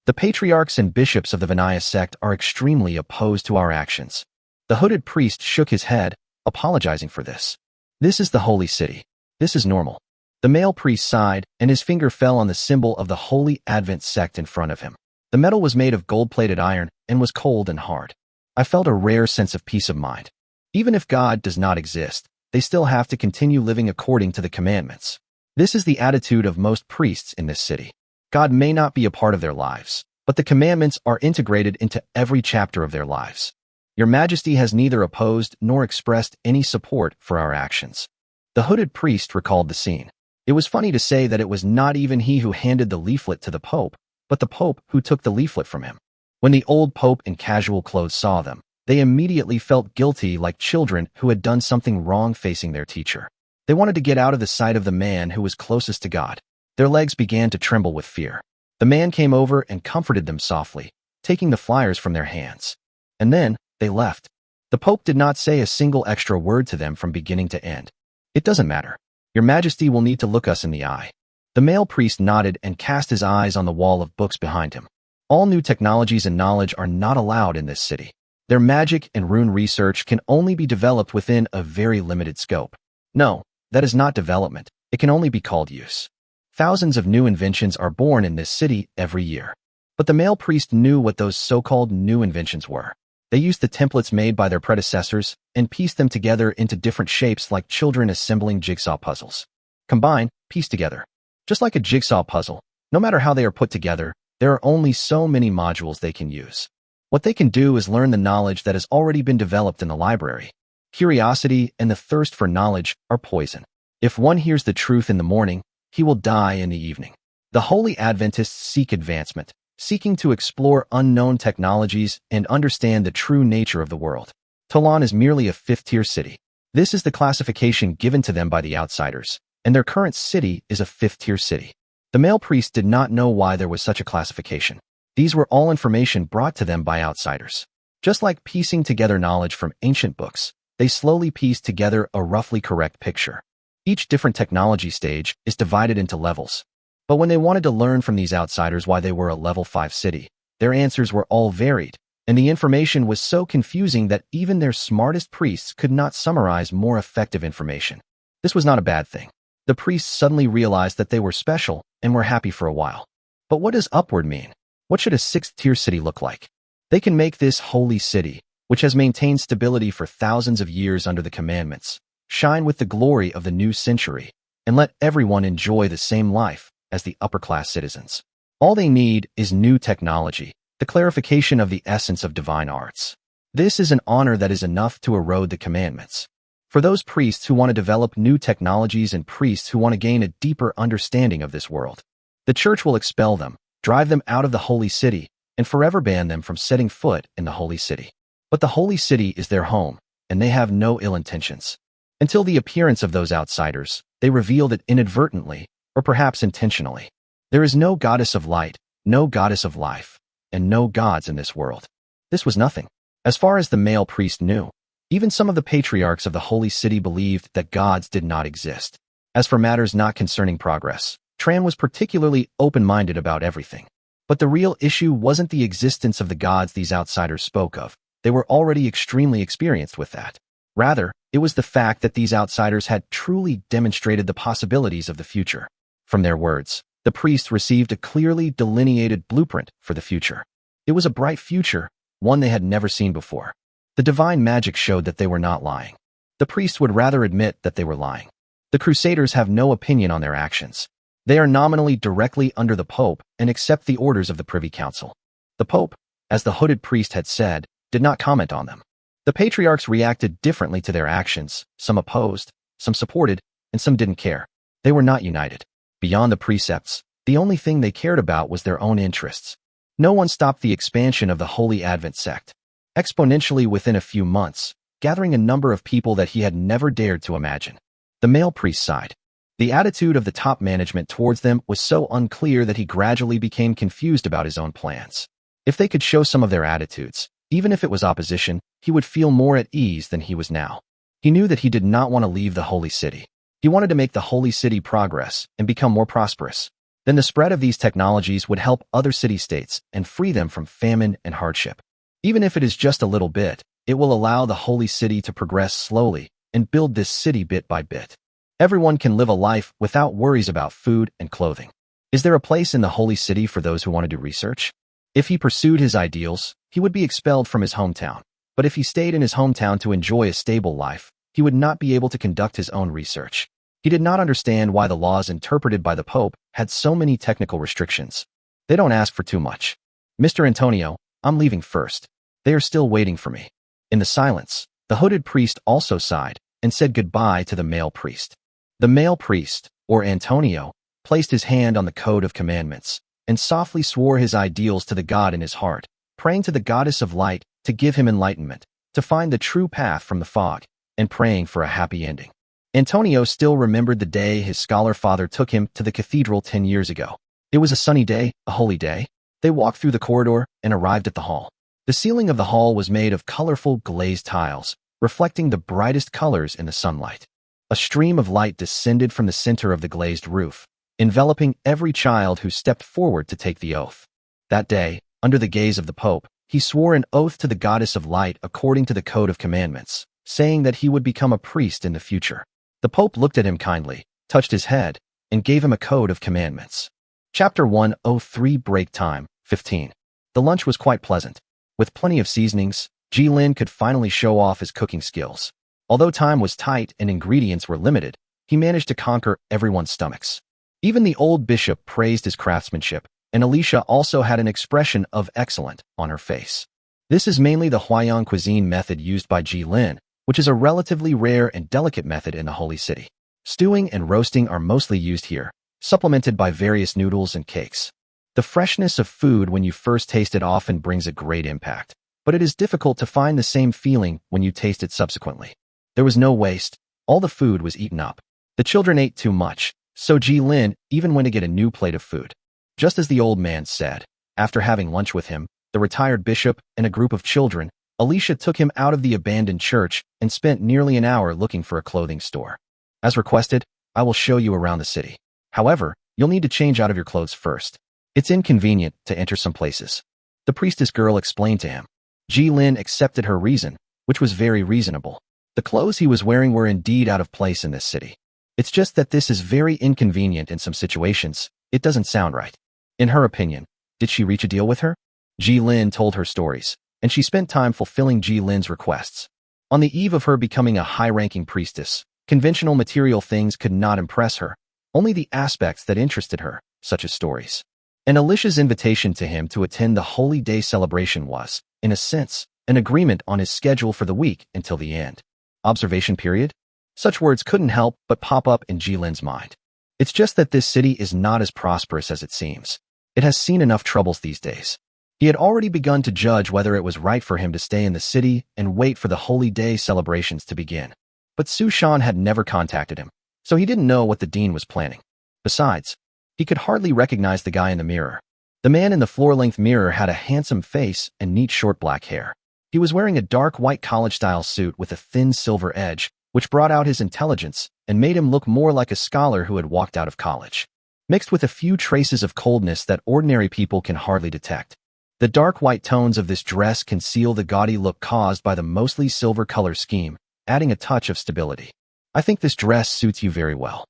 "The patriarchs and bishops of the Vinaya sect are extremely opposed to our actions." The hooded priest shook his head, apologizing for this. "This is the holy city. This is normal." The male priest sighed, and his finger fell on the symbol of the Holy Advent sect in front of him. The metal was made of gold-plated iron and was cold and hard. I felt a rare sense of peace of mind. Even if God does not exist, they still have to continue living according to the commandments. This is the attitude of most priests in this city. God may not be a part of their lives, but the commandments are integrated into every chapter of their lives. Your Majesty has neither opposed nor expressed any support for our actions. The hooded priest recalled the scene. It was funny to say that it was not even he who handed the leaflet to the Pope, but the Pope who took the leaflet from him. When the old Pope in casual clothes saw them, they immediately felt guilty like children who had done something wrong facing their teacher. They wanted to get out of the sight of the man who was closest to God. Their legs began to tremble with fear. The man came over and comforted them softly, taking the flyers from their hands. And then, they left. The Pope did not say a single extra word to them from beginning to end. "It doesn't matter. Your Majesty will need to look us in the eye." The male priest nodded and cast his eyes on the wall of books behind him. All new technologies and knowledge are not allowed in this city. Their magic and rune research can only be developed within a very limited scope. No, that is not development. It can only be called use. Thousands of new inventions are born in this city every year. But the male priest knew what those so-called new inventions were. They used the templates made by their predecessors and pieced them together into different shapes like children assembling jigsaw puzzles. Combine, piece together. Just like a jigsaw puzzle, no matter how they are put together, there are only so many modules they can use. What they can do is learn the knowledge that has already been developed in the library. Curiosity and the thirst for knowledge are poison. If one hears the truth in the morning, he will die in the evening. The Holy Adventists seek advancement, seeking to explore unknown technologies and understand the true nature of the world. Toulon is merely a fifth-tier city. This is the classification given to them by the outsiders, and their current city is a fifth-tier city. The male priest did not know why there was such a classification. These were all information brought to them by outsiders. Just like piecing together knowledge from ancient books, they slowly pieced together a roughly correct picture. Each different technology stage is divided into levels. But when they wanted to learn from these outsiders why they were a level 5 city, their answers were all varied, and the information was so confusing that even their smartest priests could not summarize more effective information. This was not a bad thing. The priests suddenly realized that they were special and were happy for a while. But what does upward mean? What should a 6th-tier city look like? They can make this holy city, which has maintained stability for thousands of years under the commandments, shine with the glory of the new century, and let everyone enjoy the same life as the upper-class citizens. All they need is new technology, the clarification of the essence of divine arts. This is an honor that is enough to erode the commandments. For those priests who want to develop new technologies and priests who want to gain a deeper understanding of this world, the church will expel them, drive them out of the holy city, and forever ban them from setting foot in the holy city. But the holy city is their home, and they have no ill intentions. Until the appearance of those outsiders, they revealed it inadvertently, or perhaps intentionally. There is no goddess of light, no goddess of life, and no gods in this world. This was nothing. As far as the male priest knew, even some of the patriarchs of the holy city believed that gods did not exist. As for matters not concerning progress, Tran was particularly open-minded about everything. But the real issue wasn't the existence of the gods these outsiders spoke of. They were already extremely experienced with that. Rather, it was the fact that these outsiders had truly demonstrated the possibilities of the future. From their words, the priest received a clearly delineated blueprint for the future. It was a bright future, one they had never seen before. The divine magic showed that they were not lying. The priest would rather admit that they were lying. The Crusaders have no opinion on their actions. They are nominally directly under the Pope and accept the orders of the Privy Council. The Pope, as the hooded priest had said, did not comment on them. The patriarchs reacted differently to their actions. Some opposed, some supported, and some didn't care. They were not united. Beyond the precepts, the only thing they cared about was their own interests. No one stopped the expansion of the Holy Advent sect, exponentially within a few months, gathering a number of people that he had never dared to imagine. The male priest sighed. The attitude of the top management towards them was so unclear that he gradually became confused about his own plans. If they could show some of their attitudes, even if it was opposition, he would feel more at ease than he was now. He knew that he did not want to leave the holy city. He wanted to make the holy city progress and become more prosperous. Then the spread of these technologies would help other city-states and free them from famine and hardship. Even if it is just a little bit, it will allow the holy city to progress slowly and build this city bit by bit. Everyone can live a life without worries about food and clothing. Is there a place in the holy city for those who want to do research? If he pursued his ideals, he would be expelled from his hometown. But if he stayed in his hometown to enjoy a stable life, he would not be able to conduct his own research. He did not understand why the laws interpreted by the Pope had so many technical restrictions. They don't ask for too much. Mr. Antonio, I'm leaving first. They are still waiting for me. In the silence, the hooded priest also sighed and said goodbye to the male priest. The male priest, or Antonio, placed his hand on the Code of Commandments and softly swore his ideals to the God in his heart, praying to the goddess of light to give him enlightenment, to find the true path from the fog, and praying for a happy ending. Antonio still remembered the day his scholar father took him to the cathedral 10 years ago. It was a sunny day, a holy day. They walked through the corridor and arrived at the hall. The ceiling of the hall was made of colorful glazed tiles, reflecting the brightest colors in the sunlight. A stream of light descended from the center of the glazed roof, enveloping every child who stepped forward to take the oath. That day, under the gaze of the Pope, he swore an oath to the goddess of light according to the Code of Commandments, saying that he would become a priest in the future. The Pope looked at him kindly, touched his head, and gave him a Code of Commandments. Chapter 103 Break Time, 15. The lunch was quite pleasant. With plenty of seasonings, Jilin could finally show off his cooking skills. Although time was tight and ingredients were limited, he managed to conquer everyone's stomachs. Even the old bishop praised his craftsmanship, and Alicia also had an expression of excellent on her face. This is mainly the Huayan cuisine method used by Jilin, which is a relatively rare and delicate method in the Holy City. Stewing and roasting are mostly used here, supplemented by various noodles and cakes. The freshness of food when you first taste it often brings a great impact, but it is difficult to find the same feeling when you taste it subsequently. There was no waste. All the food was eaten up. The children ate too much, so Jilin even went to get a new plate of food. Just as the old man said, after having lunch with him, the retired bishop, and a group of children, Alicia took him out of the abandoned church and spent nearly an hour looking for a clothing store. As requested, I will show you around the city. However, you'll need to change out of your clothes first. It's inconvenient to enter some places. The priestess girl explained to him. Jilin accepted her reason, which was very reasonable. The clothes he was wearing were indeed out of place in this city. It's just that this is very inconvenient in some situations. It doesn't sound right. In her opinion, did she reach a deal with her? Jilin told her stories, and she spent time fulfilling Jilin's requests. On the eve of her becoming a high-ranking priestess, conventional material things could not impress her, only the aspects that interested her, such as stories. And Alicia's invitation to him to attend the Holy Day celebration was, in a sense, an agreement on his schedule for the week until the end. Observation period? Such words couldn't help but pop up in Jilin's mind. It's just that this city is not as prosperous as it seems. It has seen enough troubles these days. He had already begun to judge whether it was right for him to stay in the city and wait for the Holy Day celebrations to begin. But Su Shan had never contacted him, so he didn't know what the dean was planning. Besides, he could hardly recognize the guy in the mirror. The man in the floor-length mirror had a handsome face and neat short black hair. He was wearing a dark white college-style suit with a thin silver edge, which brought out his intelligence and made him look more like a scholar who had walked out of college, mixed with a few traces of coldness that ordinary people can hardly detect. The dark white tones of this dress conceal the gaudy look caused by the mostly silver color scheme, adding a touch of stability. I think this dress suits you very well.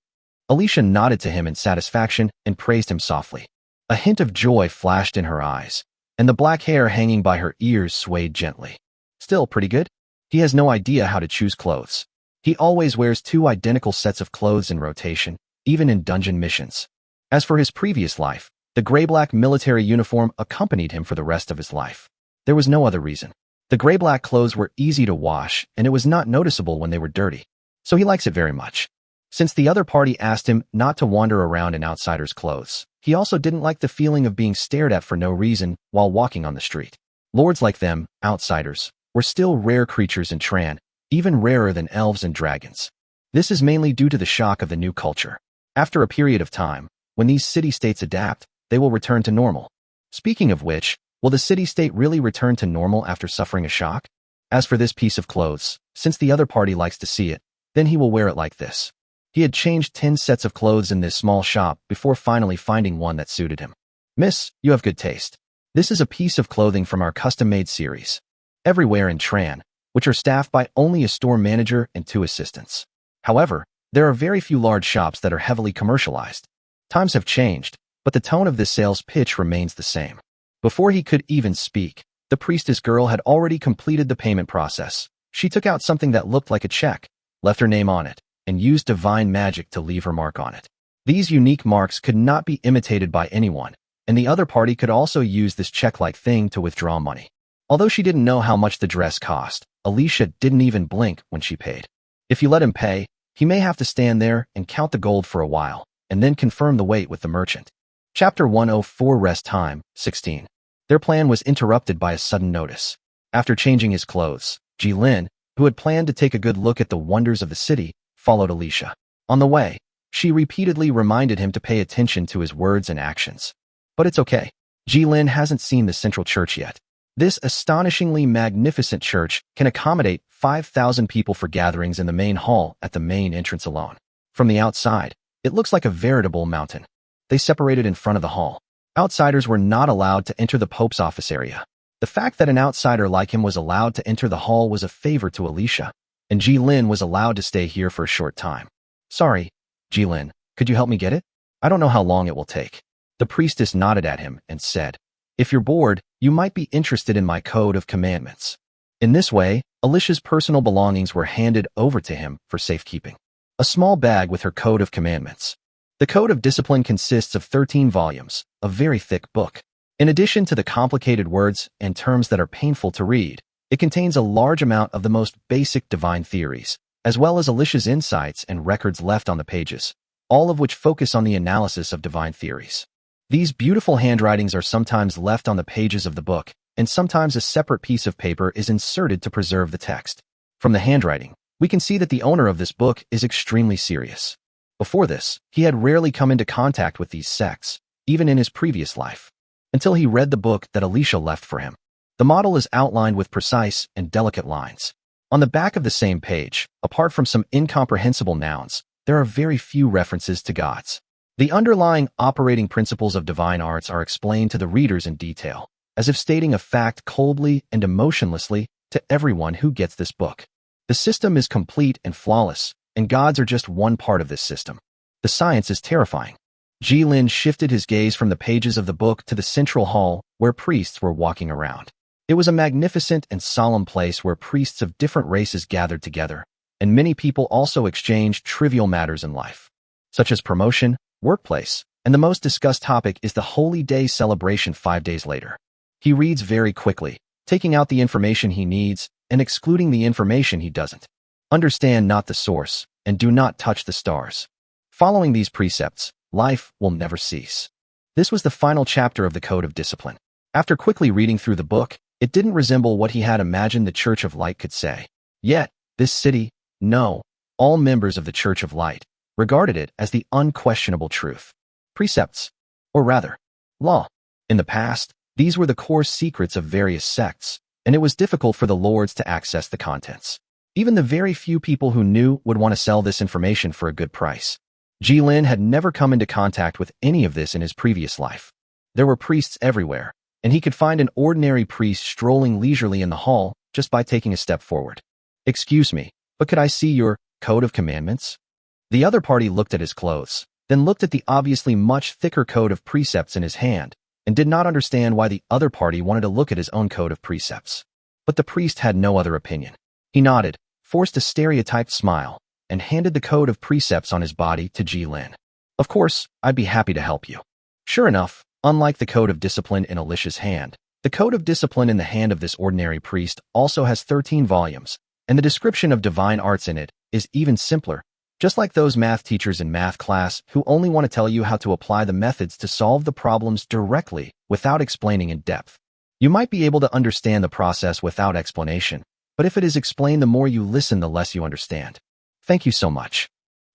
Alicia nodded to him in satisfaction and praised him softly. A hint of joy flashed in her eyes, and the black hair hanging by her ears swayed gently. Still pretty good? He has no idea how to choose clothes. He always wears two identical sets of clothes in rotation, even in dungeon missions. As for his previous life, the gray-black military uniform accompanied him for the rest of his life. There was no other reason. The gray-black clothes were easy to wash, and it was not noticeable when they were dirty. So he likes it very much. Since the other party asked him not to wander around in outsiders' clothes, he also didn't like the feeling of being stared at for no reason while walking on the street. Lords like them, outsiders, were still rare creatures in Tran, even rarer than elves and dragons. This is mainly due to the shock of the new culture. After a period of time, when these city-states adapt, they will return to normal. Speaking of which, will the city-state really return to normal after suffering a shock? As for this piece of clothes, since the other party likes to see it, then he will wear it like this. He had changed 10 sets of clothes in this small shop before finally finding one that suited him. Miss, you have good taste. This is a piece of clothing from our custom-made series. Everywhere in Tran, which are staffed by only a store manager and 2 assistants. However, there are very few large shops that are heavily commercialized. Times have changed, but the tone of this sales pitch remains the same. Before he could even speak, the priestess girl had already completed the payment process. She took out something that looked like a check, left her name on it, and used divine magic to leave her mark on it. These unique marks could not be imitated by anyone, and the other party could also use this check-like thing to withdraw money. Although she didn't know how much the dress cost, Alicia didn't even blink when she paid. If you let him pay, he may have to stand there and count the gold for a while, and then confirm the weight with the merchant. Chapter 104 Rest Time, 16. Their plan was interrupted by a sudden notice. After changing his clothes, Jilin, who had planned to take a good look at the wonders of the city, followed Alicia. On the way, she repeatedly reminded him to pay attention to his words and actions. But it's okay. Jilin hasn't seen the central church yet. This astonishingly magnificent church can accommodate 5,000 people for gatherings in the main hall at the main entrance alone. From the outside, it looks like a veritable mountain. They separated in front of the hall. Outsiders were not allowed to enter the Pope's office area. The fact that an outsider like him was allowed to enter the hall was a favor to Alicia, and Jilin was allowed to stay here for a short time. Sorry, Jilin, could you help me get it? I don't know how long it will take. The priestess nodded at him and said, if you're bored, you might be interested in my code of commandments. In this way, Alicia's personal belongings were handed over to him for safekeeping. A small bag with her code of commandments. The Code of Discipline consists of 13 volumes, a very thick book. In addition to the complicated words and terms that are painful to read, it contains a large amount of the most basic divine theories, as well as Alicia's insights and records left on the pages, all of which focus on the analysis of divine theories. These beautiful handwritings are sometimes left on the pages of the book, and sometimes a separate piece of paper is inserted to preserve the text. From the handwriting, we can see that the owner of this book is extremely serious. Before this, he had rarely come into contact with these sects, even in his previous life, until he read the book that Alicia left for him. The model is outlined with precise and delicate lines. On the back of the same page, apart from some incomprehensible nouns, there are very few references to gods. The underlying operating principles of divine arts are explained to the readers in detail, as if stating a fact coldly and emotionlessly to everyone who gets this book. The system is complete and flawless, and gods are just one part of this system. The science is terrifying. Jilin shifted his gaze from the pages of the book to the central hall where priests were walking around. It was a magnificent and solemn place where priests of different races gathered together, and many people also exchanged trivial matters in life, such as promotion, workplace, and the most discussed topic is the Holy Day celebration 5 days later. He reads very quickly, taking out the information he needs and excluding the information he doesn't. Understand not the source, and do not touch the stars. Following these precepts, life will never cease. This was the final chapter of the Code of Discipline. After quickly reading through the book, it didn't resemble what he had imagined the Church of Light could say. Yet, this city, no, all members of the Church of Light, regarded it as the unquestionable truth. Precepts, or rather, law. In the past, these were the core secrets of various sects, and it was difficult for the lords to access the contents. Even the very few people who knew would want to sell this information for a good price. Jilin had never come into contact with any of this in his previous life. There were priests everywhere, and he could find an ordinary priest strolling leisurely in the hall just by taking a step forward. Excuse me, but could I see your Code of Commandments? The other party looked at his clothes, then looked at the obviously much thicker code of precepts in his hand, and did not understand why the other party wanted to look at his own code of precepts. But the priest had no other opinion. He nodded, forced a stereotyped smile, and handed the code of precepts on his body to Ji Lin. Of course, I'd be happy to help you. Sure enough, unlike the code of discipline in Alicia's hand, the code of discipline in the hand of this ordinary priest also has 13 volumes, and the description of divine arts in it is even simpler, just like those math teachers in math class who only want to tell you how to apply the methods to solve the problems directly without explaining in depth. You might be able to understand the process without explanation, but if it is explained, the more you listen, the less you understand. Thank you so much.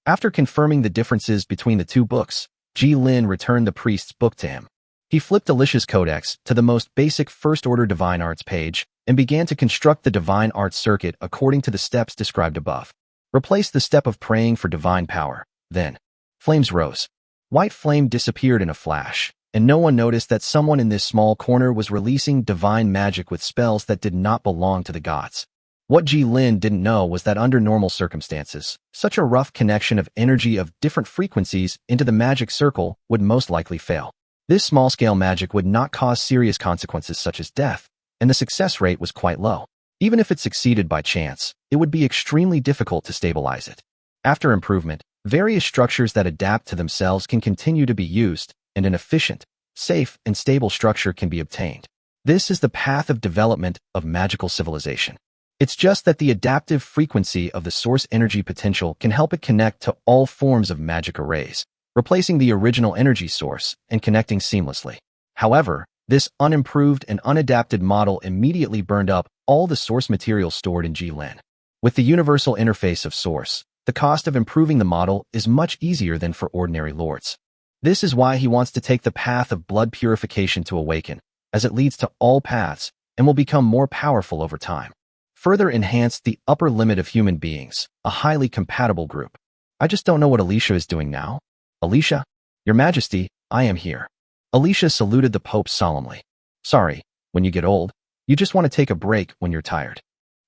After confirming the differences between the two books, Ji Lin returned the priest's book to him. He flipped Alicia's codex to the most basic first-order divine arts page and began to construct the divine arts circuit according to the steps described above. Replace the step of praying for divine power. Then, flames rose. White flame disappeared in a flash, and no one noticed that someone in this small corner was releasing divine magic with spells that did not belong to the gods. What Ji Lin didn't know was that under normal circumstances, such a rough connection of energy of different frequencies into the magic circle would most likely fail. This small-scale magic would not cause serious consequences such as death, and the success rate was quite low. Even if it succeeded by chance, it would be extremely difficult to stabilize it. After improvement, various structures that adapt to themselves can continue to be used, and an efficient, safe, and stable structure can be obtained. This is the path of development of magical civilization. It's just that the adaptive frequency of the source energy potential can help it connect to all forms of magic arrays, replacing the original energy source and connecting seamlessly. However, this unimproved and unadapted model immediately burned up all the source material stored in Ji Lin. With the universal interface of source, the cost of improving the model is much easier than for ordinary lords. This is why he wants to take the path of blood purification to awaken, as it leads to all paths and will become more powerful over time. Further enhance the upper limit of human beings, a highly compatible group. I just don't know what Alicia is doing now. Alicia? Your Majesty, I am here. Alicia saluted the Pope solemnly. Sorry, when you get old, you just want to take a break when you're tired.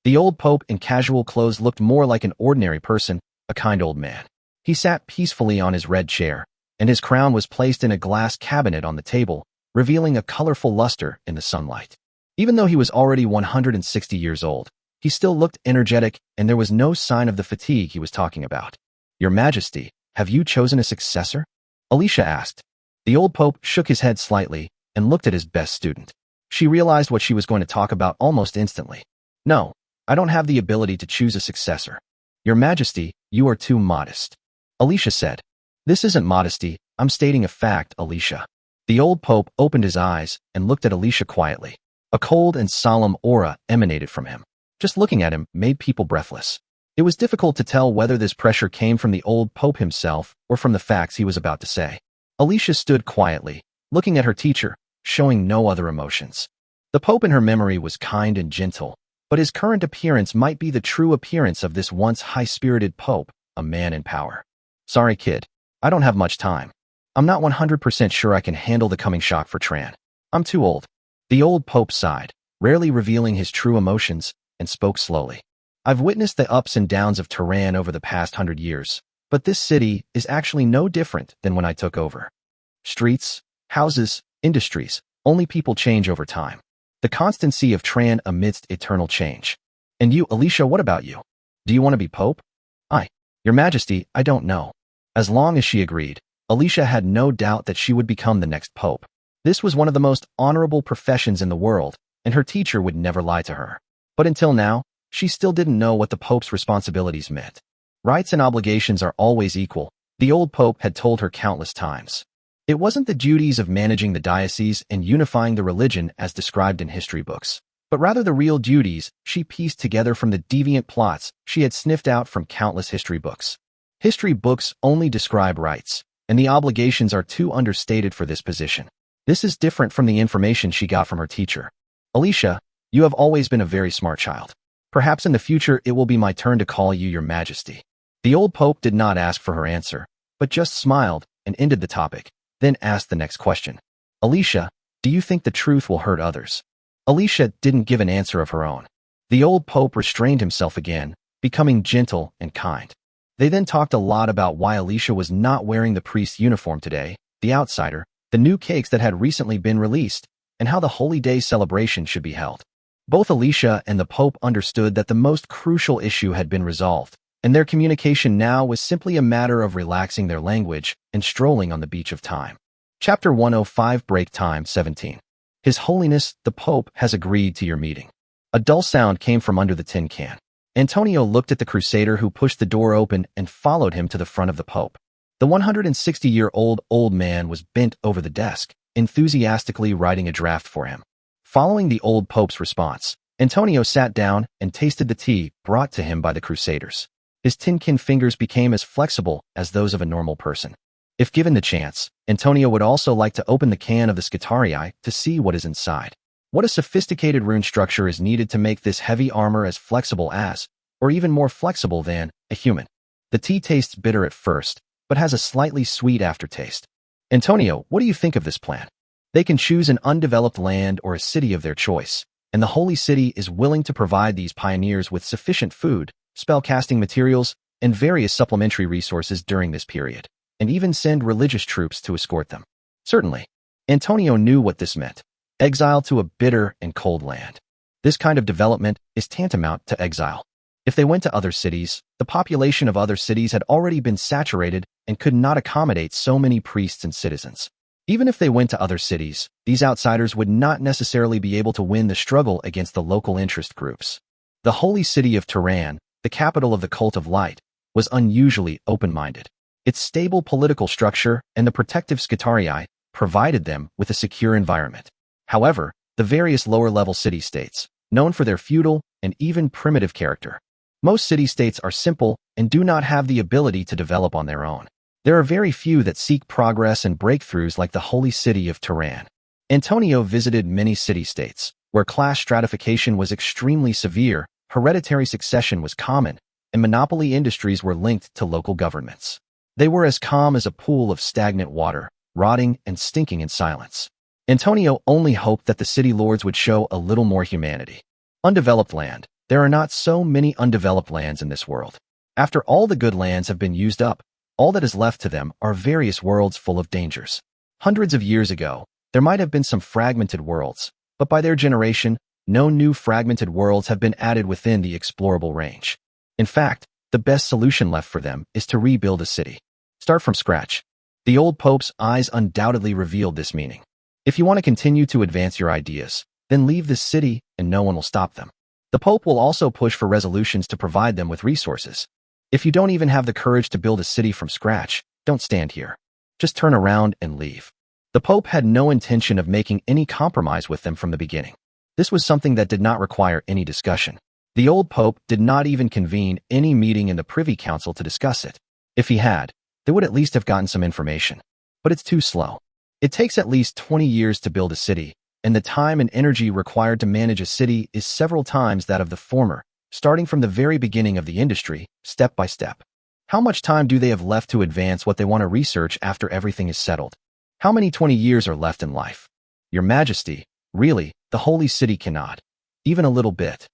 The old Pope in casual clothes looked more like an ordinary person, a kind old man. He sat peacefully on his red chair, and his crown was placed in a glass cabinet on the table, revealing a colorful luster in the sunlight. Even though he was already 160 years old, he still looked energetic, and there was no sign of the fatigue he was talking about. Your Majesty, have you chosen a successor? Alicia asked. The old Pope shook his head slightly and looked at his best student. She realized what she was going to talk about almost instantly. No, I don't have the ability to choose a successor. Your Majesty, you are too modest. Alicia said. This isn't modesty, I'm stating a fact, Alicia. The old Pope opened his eyes and looked at Alicia quietly. A cold and solemn aura emanated from him. Just looking at him made people breathless. It was difficult to tell whether this pressure came from the old Pope himself or from the facts he was about to say. Alicia stood quietly, looking at her teacher, showing no other emotions. The Pope in her memory was kind and gentle, but his current appearance might be the true appearance of this once high-spirited Pope, a man in power. Sorry, kid. I don't have much time. I'm not 100% sure I can handle the coming shock for Tran. I'm too old. The old Pope sighed, rarely revealing his true emotions, and spoke slowly. I've witnessed the ups and downs of Tehran over the past 100 years, but this city is actually no different than when I took over. Streets, houses, industries, only people change over time. The constancy of Tran amidst eternal change. And you, Alicia, what about you? Do you want to be Pope? Your Majesty, I don't know. As long as she agreed, Alicia had no doubt that she would become the next Pope. This was one of the most honorable professions in the world, and her teacher would never lie to her. But until now, she still didn't know what the Pope's responsibilities meant. Rights and obligations are always equal, the old Pope had told her countless times. It wasn't the duties of managing the diocese and unifying the religion as described in history books, but rather the real duties she pieced together from the deviant plots she had sniffed out from countless history books. History books only describe rights, and the obligations are too understated for this position. This is different from the information she got from her teacher. Alicia, you have always been a very smart child. Perhaps in the future it will be my turn to call you Your Majesty. The old Pope did not ask for her answer, but just smiled and ended the topic, then asked the next question. Alicia, do you think the truth will hurt others? Alicia didn't give an answer of her own. The old Pope restrained himself again, becoming gentle and kind. They then talked a lot about why Alicia was not wearing the priest's uniform today, the outsider, the new cakes that had recently been released, and how the Holy Day celebration should be held. Both Alicia and the Pope understood that the most crucial issue had been resolved, and their communication now was simply a matter of relaxing their language and strolling on the beach of time. Chapter 105 Break Time 17. His Holiness, the Pope, has agreed to your meeting. A dull sound came from under the tin can. Antonio looked at the crusader who pushed the door open and followed him to the front of the Pope. The 160-year-old old man was bent over the desk, enthusiastically writing a draft for him. Following the old Pope's response, Antonio sat down and tasted the tea brought to him by the crusaders. His tin-can fingers became as flexible as those of a normal person. If given the chance, Antonio would also like to open the can of the Scutarii to see what is inside. What a sophisticated rune structure is needed to make this heavy armor as flexible as, or even more flexible than, a human. The tea tastes bitter at first, but has a slightly sweet aftertaste. Antonio, what do you think of this plan? They can choose an undeveloped land or a city of their choice, and the Holy City is willing to provide these pioneers with sufficient food, spell-casting materials, and various supplementary resources during this period, and even send religious troops to escort them. Certainly. Antonio knew what this meant. Exile to a bitter and cold land. This kind of development is tantamount to exile. If they went to other cities, the population of other cities had already been saturated and could not accommodate so many priests and citizens. Even if they went to other cities, these outsiders would not necessarily be able to win the struggle against the local interest groups. The holy city of Tehran, the capital of the cult of light, was unusually open-minded. Its stable political structure and the protective Scutarii provided them with a secure environment. However, the various lower-level city-states, known for their feudal and even primitive character. Most city-states are simple and do not have the ability to develop on their own. There are very few that seek progress and breakthroughs like the holy city of Tehran. Antonio visited many city-states, where class stratification was extremely severe, hereditary succession was common, and monopoly industries were linked to local governments. They were as calm as a pool of stagnant water, rotting and stinking in silence. Antonio only hoped that the city lords would show a little more humanity. Undeveloped land. There are not so many undeveloped lands in this world. After all the good lands have been used up, all that is left to them are various worlds full of dangers. Hundreds of years ago, there might have been some fragmented worlds, but by their generation, no new fragmented worlds have been added within the explorable range. In fact, the best solution left for them is to rebuild a city. Start from scratch. The old Pope's eyes undoubtedly revealed this meaning. If you want to continue to advance your ideas, then leave this city and no one will stop them. The Pope will also push for resolutions to provide them with resources. If you don't even have the courage to build a city from scratch, don't stand here. Just turn around and leave. The Pope had no intention of making any compromise with them from the beginning. This was something that did not require any discussion. The old Pope did not even convene any meeting in the Privy Council to discuss it. If he had, they would at least have gotten some information. But it's too slow. It takes at least 20 years to build a city, and the time and energy required to manage a city is several times that of the former, starting from the very beginning of the industry, step by step. How much time do they have left to advance what they want to research after everything is settled? How many 20 years are left in life? Your Majesty, really, the holy city cannot. Even a little bit.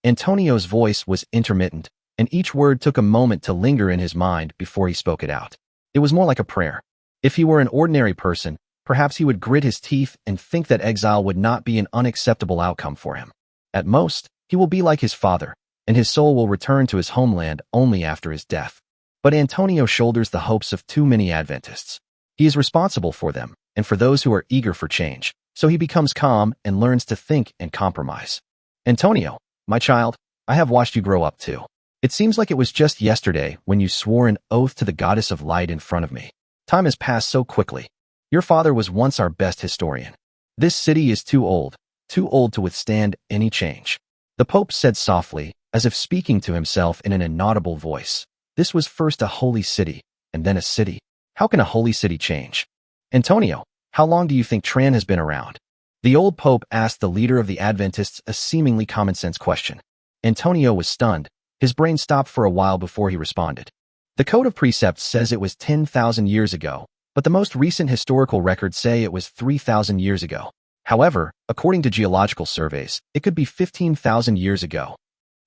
Antonio's voice was intermittent, and each word took a moment to linger in his mind before he spoke it out. It was more like a prayer. If he were an ordinary person, perhaps he would grit his teeth and think that exile would not be an unacceptable outcome for him. At most, he will be like his father, and his soul will return to his homeland only after his death. But Antonio shoulders the hopes of too many Adventists. He is responsible for them, and for those who are eager for change, so he becomes calm and learns to think and compromise. Antonio, my child, I have watched you grow up too. It seems like it was just yesterday when you swore an oath to the goddess of light in front of me. Time has passed so quickly. Your father was once our best historian. This city is too old to withstand any change. The Pope said softly, as if speaking to himself in an inaudible voice. This was first a holy city, and then a city. How can a holy city change? Antonio, how long do you think Tran has been around? The old Pope asked the leader of the Adventists a seemingly common-sense question. Antonio was stunned. His brain stopped for a while before he responded. The Code of Precepts says it was 10,000 years ago, but the most recent historical records say it was 3,000 years ago. However, according to geological surveys, it could be 15,000 years ago.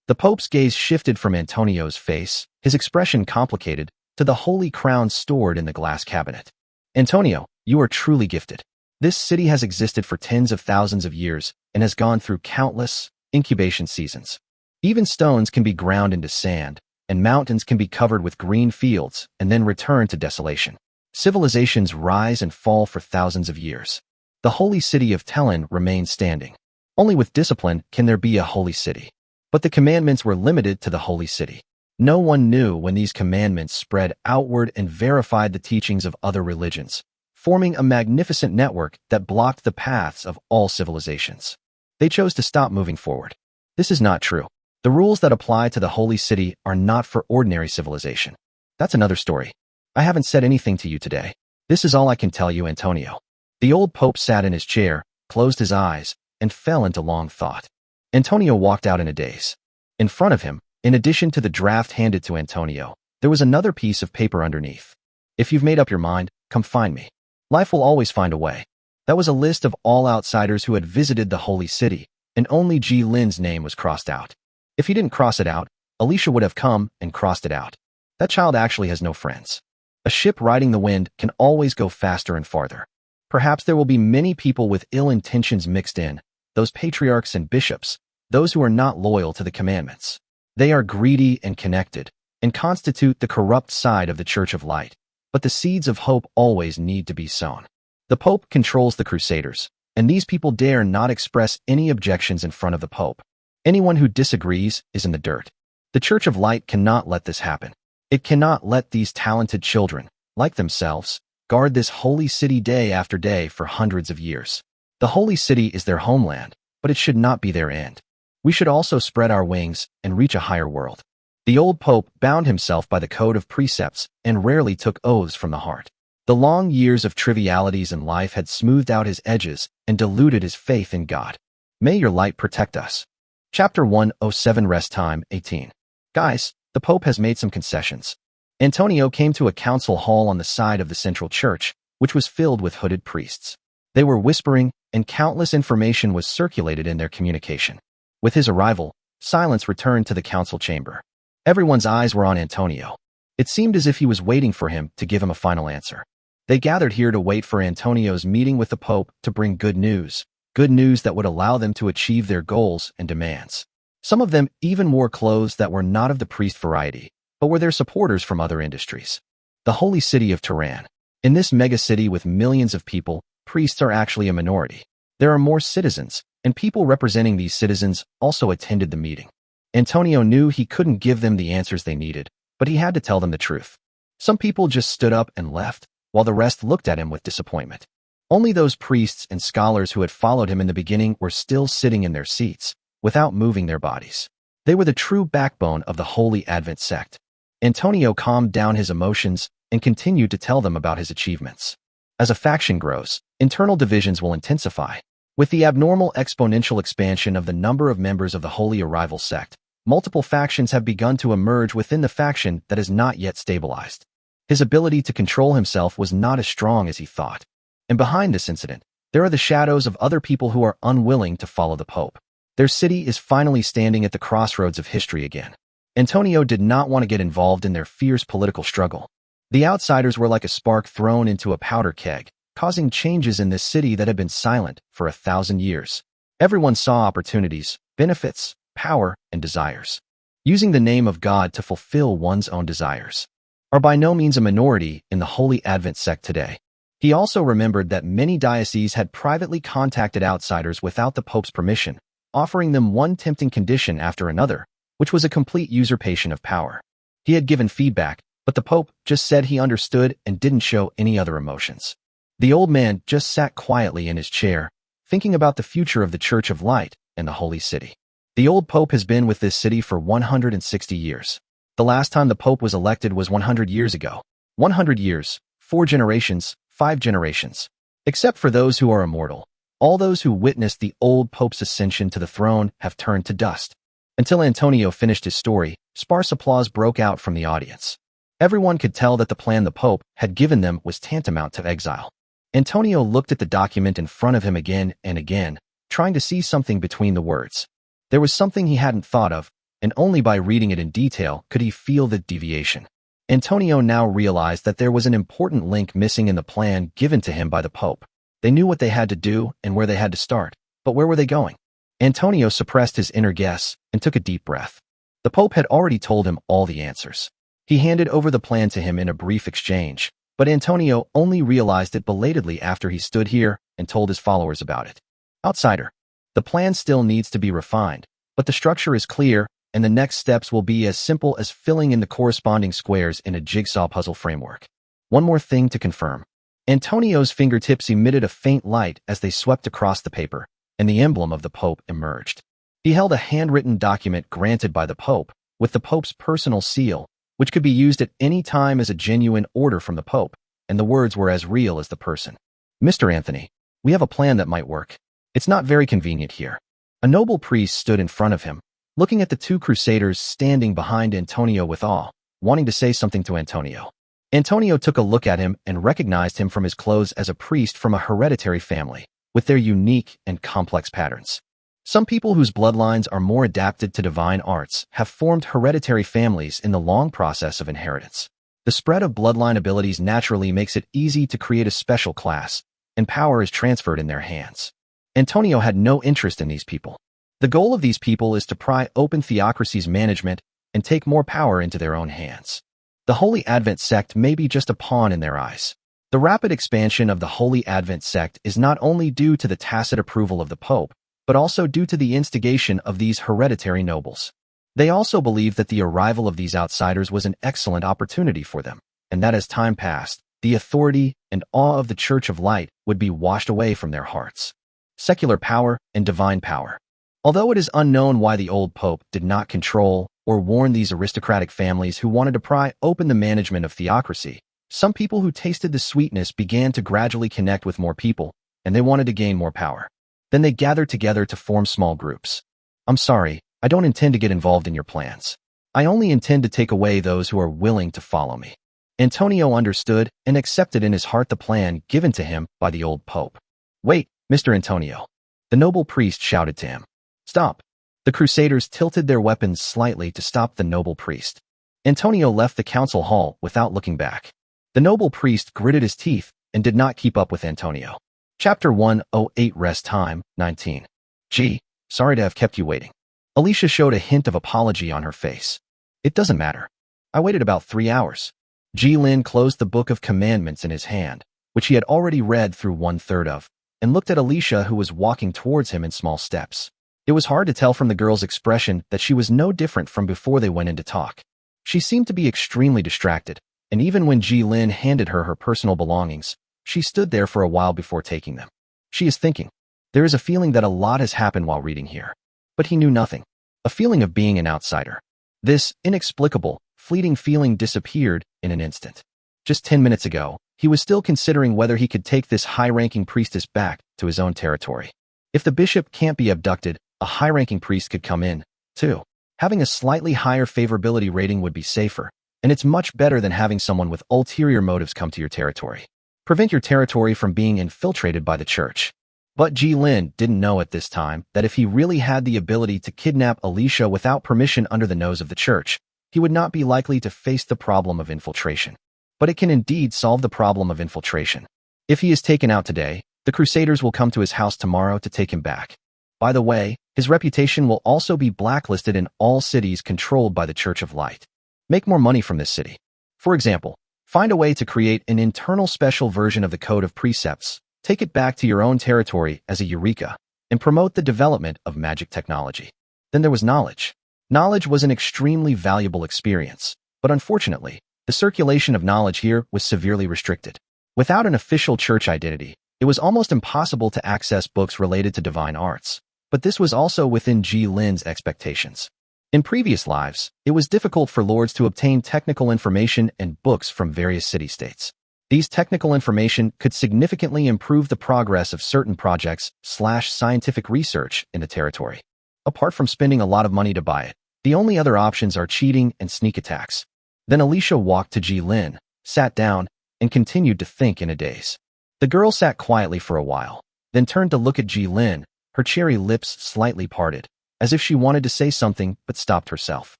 The Pope's gaze shifted from Antonio's face, his expression complicated, to the holy crown stored in the glass cabinet. Antonio, you are truly gifted. This city has existed for tens of thousands of years and has gone through countless, incubation seasons. Even stones can be ground into sand, and mountains can be covered with green fields and then return to desolation. Civilizations rise and fall for thousands of years. The holy city of Tellin remains standing. Only with discipline can there be a holy city. But the commandments were limited to the holy city. No one knew when these commandments spread outward and verified the teachings of other religions, forming a magnificent network that blocked the paths of all civilizations. They chose to stop moving forward. This is not true. The rules that apply to the holy city are not for ordinary civilization. That's another story. I haven't said anything to you today. This is all I can tell you, Antonio. The old pope sat in his chair, closed his eyes, and fell into long thought. Antonio walked out in a daze. In front of him, in addition to the draft handed to Antonio, there was another piece of paper underneath. If you've made up your mind, come find me. Life will always find a way. That was a list of all outsiders who had visited the holy city, and only Ji Lin's name was crossed out. If he didn't cross it out, Alicia would have come and crossed it out. That child actually has no friends. A ship riding the wind can always go faster and farther. Perhaps there will be many people with ill intentions mixed in, those patriarchs and bishops, those who are not loyal to the commandments. They are greedy and connected, and constitute the corrupt side of the Church of Light. But the seeds of hope always need to be sown. The Pope controls the Crusaders, and these people dare not express any objections in front of the Pope. Anyone who disagrees is in the dirt. The Church of Light cannot let this happen. It cannot let these talented children, like themselves, guard this holy city day after day for hundreds of years. The holy city is their homeland, but it should not be their end. We should also spread our wings and reach a higher world. The old pope bound himself by the code of precepts and rarely took oaths from the heart. The long years of trivialities in life had smoothed out his edges and diluted his faith in God. May your light protect us. Chapter 107 Rest Time 18. Guys, the Pope has made some concessions. Antonio came to a council hall on the side of the central church, which was filled with hooded priests. They were whispering, and countless information was circulated in their communication. With his arrival, silence returned to the council chamber. Everyone's eyes were on Antonio. It seemed as if he was waiting for him to give him a final answer. They gathered here to wait for Antonio's meeting with the Pope to bring good news that would allow them to achieve their goals and demands. Some of them even wore clothes that were not of the priest variety, but were their supporters from other industries. The holy city of Tehran. In this megacity with millions of people, priests are actually a minority. There are more citizens, and people representing these citizens also attended the meeting. Antonio knew he couldn't give them the answers they needed, but he had to tell them the truth. Some people just stood up and left, while the rest looked at him with disappointment. Only those priests and scholars who had followed him in the beginning were still sitting in their seats, without moving their bodies. They were the true backbone of the Holy Advent sect. Antonio calmed down his emotions and continued to tell them about his achievements. As a faction grows, internal divisions will intensify. With the abnormal exponential expansion of the number of members of the Holy Arrival sect, multiple factions have begun to emerge within the faction that is not yet stabilized. His ability to control himself was not as strong as he thought. And behind this incident, there are the shadows of other people who are unwilling to follow the Pope. Their city is finally standing at the crossroads of history again. Antonio did not want to get involved in their fierce political struggle. The outsiders were like a spark thrown into a powder keg, causing changes in this city that had been silent for 1,000 years. Everyone saw opportunities, benefits, power, and desires. Using the name of God to fulfill one's own desires are by no means a minority in the Holy Advent sect today. He also remembered that many dioceses had privately contacted outsiders without the Pope's permission, offering them one tempting condition after another, which was a complete usurpation of power. He had given feedback, but the Pope just said he understood and didn't show any other emotions. The old man just sat quietly in his chair, thinking about the future of the Church of Light and the Holy City. The old Pope has been with this city for 160 years. The last time the Pope was elected was 100 years ago. 100 years, 4 generations, 5 generations. Except for those who are immortal, all those who witnessed the old Pope's ascension to the throne have turned to dust. Until Antonio finished his story, sparse applause broke out from the audience. Everyone could tell that the plan the Pope had given them was tantamount to exile. Antonio looked at the document in front of him again and again, trying to see something between the words. There was something he hadn't thought of, and only by reading it in detail could he feel the deviation. Antonio now realized that there was an important link missing in the plan given to him by the Pope. They knew what they had to do and where they had to start, but where were they going? Antonio suppressed his inner guess and took a deep breath. The Pope had already told him all the answers. He handed over the plan to him in a brief exchange, but Antonio only realized it belatedly after he stood here and told his followers about it. Outsider. The plan still needs to be refined, but the structure is clear, and the next steps will be as simple as filling in the corresponding squares in a jigsaw puzzle framework. One more thing to confirm. Antonio's fingertips emitted a faint light as they swept across the paper, and the emblem of the Pope emerged. He held a handwritten document granted by the Pope, with the Pope's personal seal, which could be used at any time as a genuine order from the Pope, and the words were as real as the person. Mr. Anthony, we have a plan that might work. It's not very convenient here. A noble priest stood in front of him, looking at the two crusaders standing behind Antonio with awe, wanting to say something to Antonio. Antonio took a look at him and recognized him from his clothes as a priest from a hereditary family, with their unique and complex patterns. Some people whose bloodlines are more adapted to divine arts have formed hereditary families in the long process of inheritance. The spread of bloodline abilities naturally makes it easy to create a special class, and power is transferred in their hands. Antonio had no interest in these people. The goal of these people is to pry open theocracy's management and take more power into their own hands. The Holy Advent sect may be just a pawn in their eyes. The rapid expansion of the Holy Advent sect is not only due to the tacit approval of the Pope, but also due to the instigation of these hereditary nobles. They also believe that the arrival of these outsiders was an excellent opportunity for them, and that as time passed, the authority and awe of the Church of Light would be washed away from their hearts. Secular power and divine power. Although it is unknown why the old Pope did not control or warn these aristocratic families who wanted to pry open the management of theocracy, some people who tasted the sweetness began to gradually connect with more people, and they wanted to gain more power. Then they gathered together to form small groups. I'm sorry, I don't intend to get involved in your plans. I only intend to take away those who are willing to follow me. Antonio understood and accepted in his heart the plan given to him by the old Pope. Wait, Mr. Antonio. The noble priest shouted to him. Stop. The crusaders tilted their weapons slightly to stop the noble priest. Antonio left the council hall without looking back. The noble priest gritted his teeth and did not keep up with Antonio. Chapter 108 Rest Time, 19. Gee, sorry to have kept you waiting. Alicia showed a hint of apology on her face. It doesn't matter. I waited about 3 hours. Lin closed the Book of Commandments in his hand, which he had already read through 1/3 of, and looked at Alicia, who was walking towards him in small steps. It was hard to tell from the girl's expression that she was no different from before they went in to talk. She seemed to be extremely distracted, and even when Lin handed her her personal belongings, she stood there for a while before taking them. She is thinking. There is a feeling that a lot has happened while reading here. But he knew nothing. A feeling of being an outsider. This inexplicable, fleeting feeling disappeared in an instant. Just 10 minutes ago, he was still considering whether he could take this high-ranking priestess back to his own territory. If the bishop can't be abducted, a high-ranking priest could come in, too. Having a slightly higher favorability rating would be safer, and it's much better than having someone with ulterior motives come to your territory. Prevent your territory from being infiltrated by the church. But Lin didn't know at this time that if he really had the ability to kidnap Alicia without permission under the nose of the church, he would not be likely to face the problem of infiltration. But it can indeed solve the problem of infiltration. If he is taken out today, the Crusaders will come to his house tomorrow to take him back. By the way, his reputation will also be blacklisted in all cities controlled by the Church of Light. Make more money from this city. For example, find a way to create an internal special version of the Code of Precepts, take it back to your own territory as a eureka, and promote the development of magic technology. Then there was knowledge. Knowledge was an extremely valuable experience, but unfortunately, the circulation of knowledge here was severely restricted. Without an official church identity, it was almost impossible to access books related to divine arts, but this was also within Lin's expectations. In previous lives, it was difficult for lords to obtain technical information and books from various city-states. These technical information could significantly improve the progress of certain projects/scientific research in the territory. Apart from spending a lot of money to buy it, the only other options are cheating and sneak attacks. Then Alicia walked to Lin, sat down, and continued to think in a daze. The girl sat quietly for a while, then turned to look at Lin, her cherry lips slightly parted, as if she wanted to say something but stopped herself.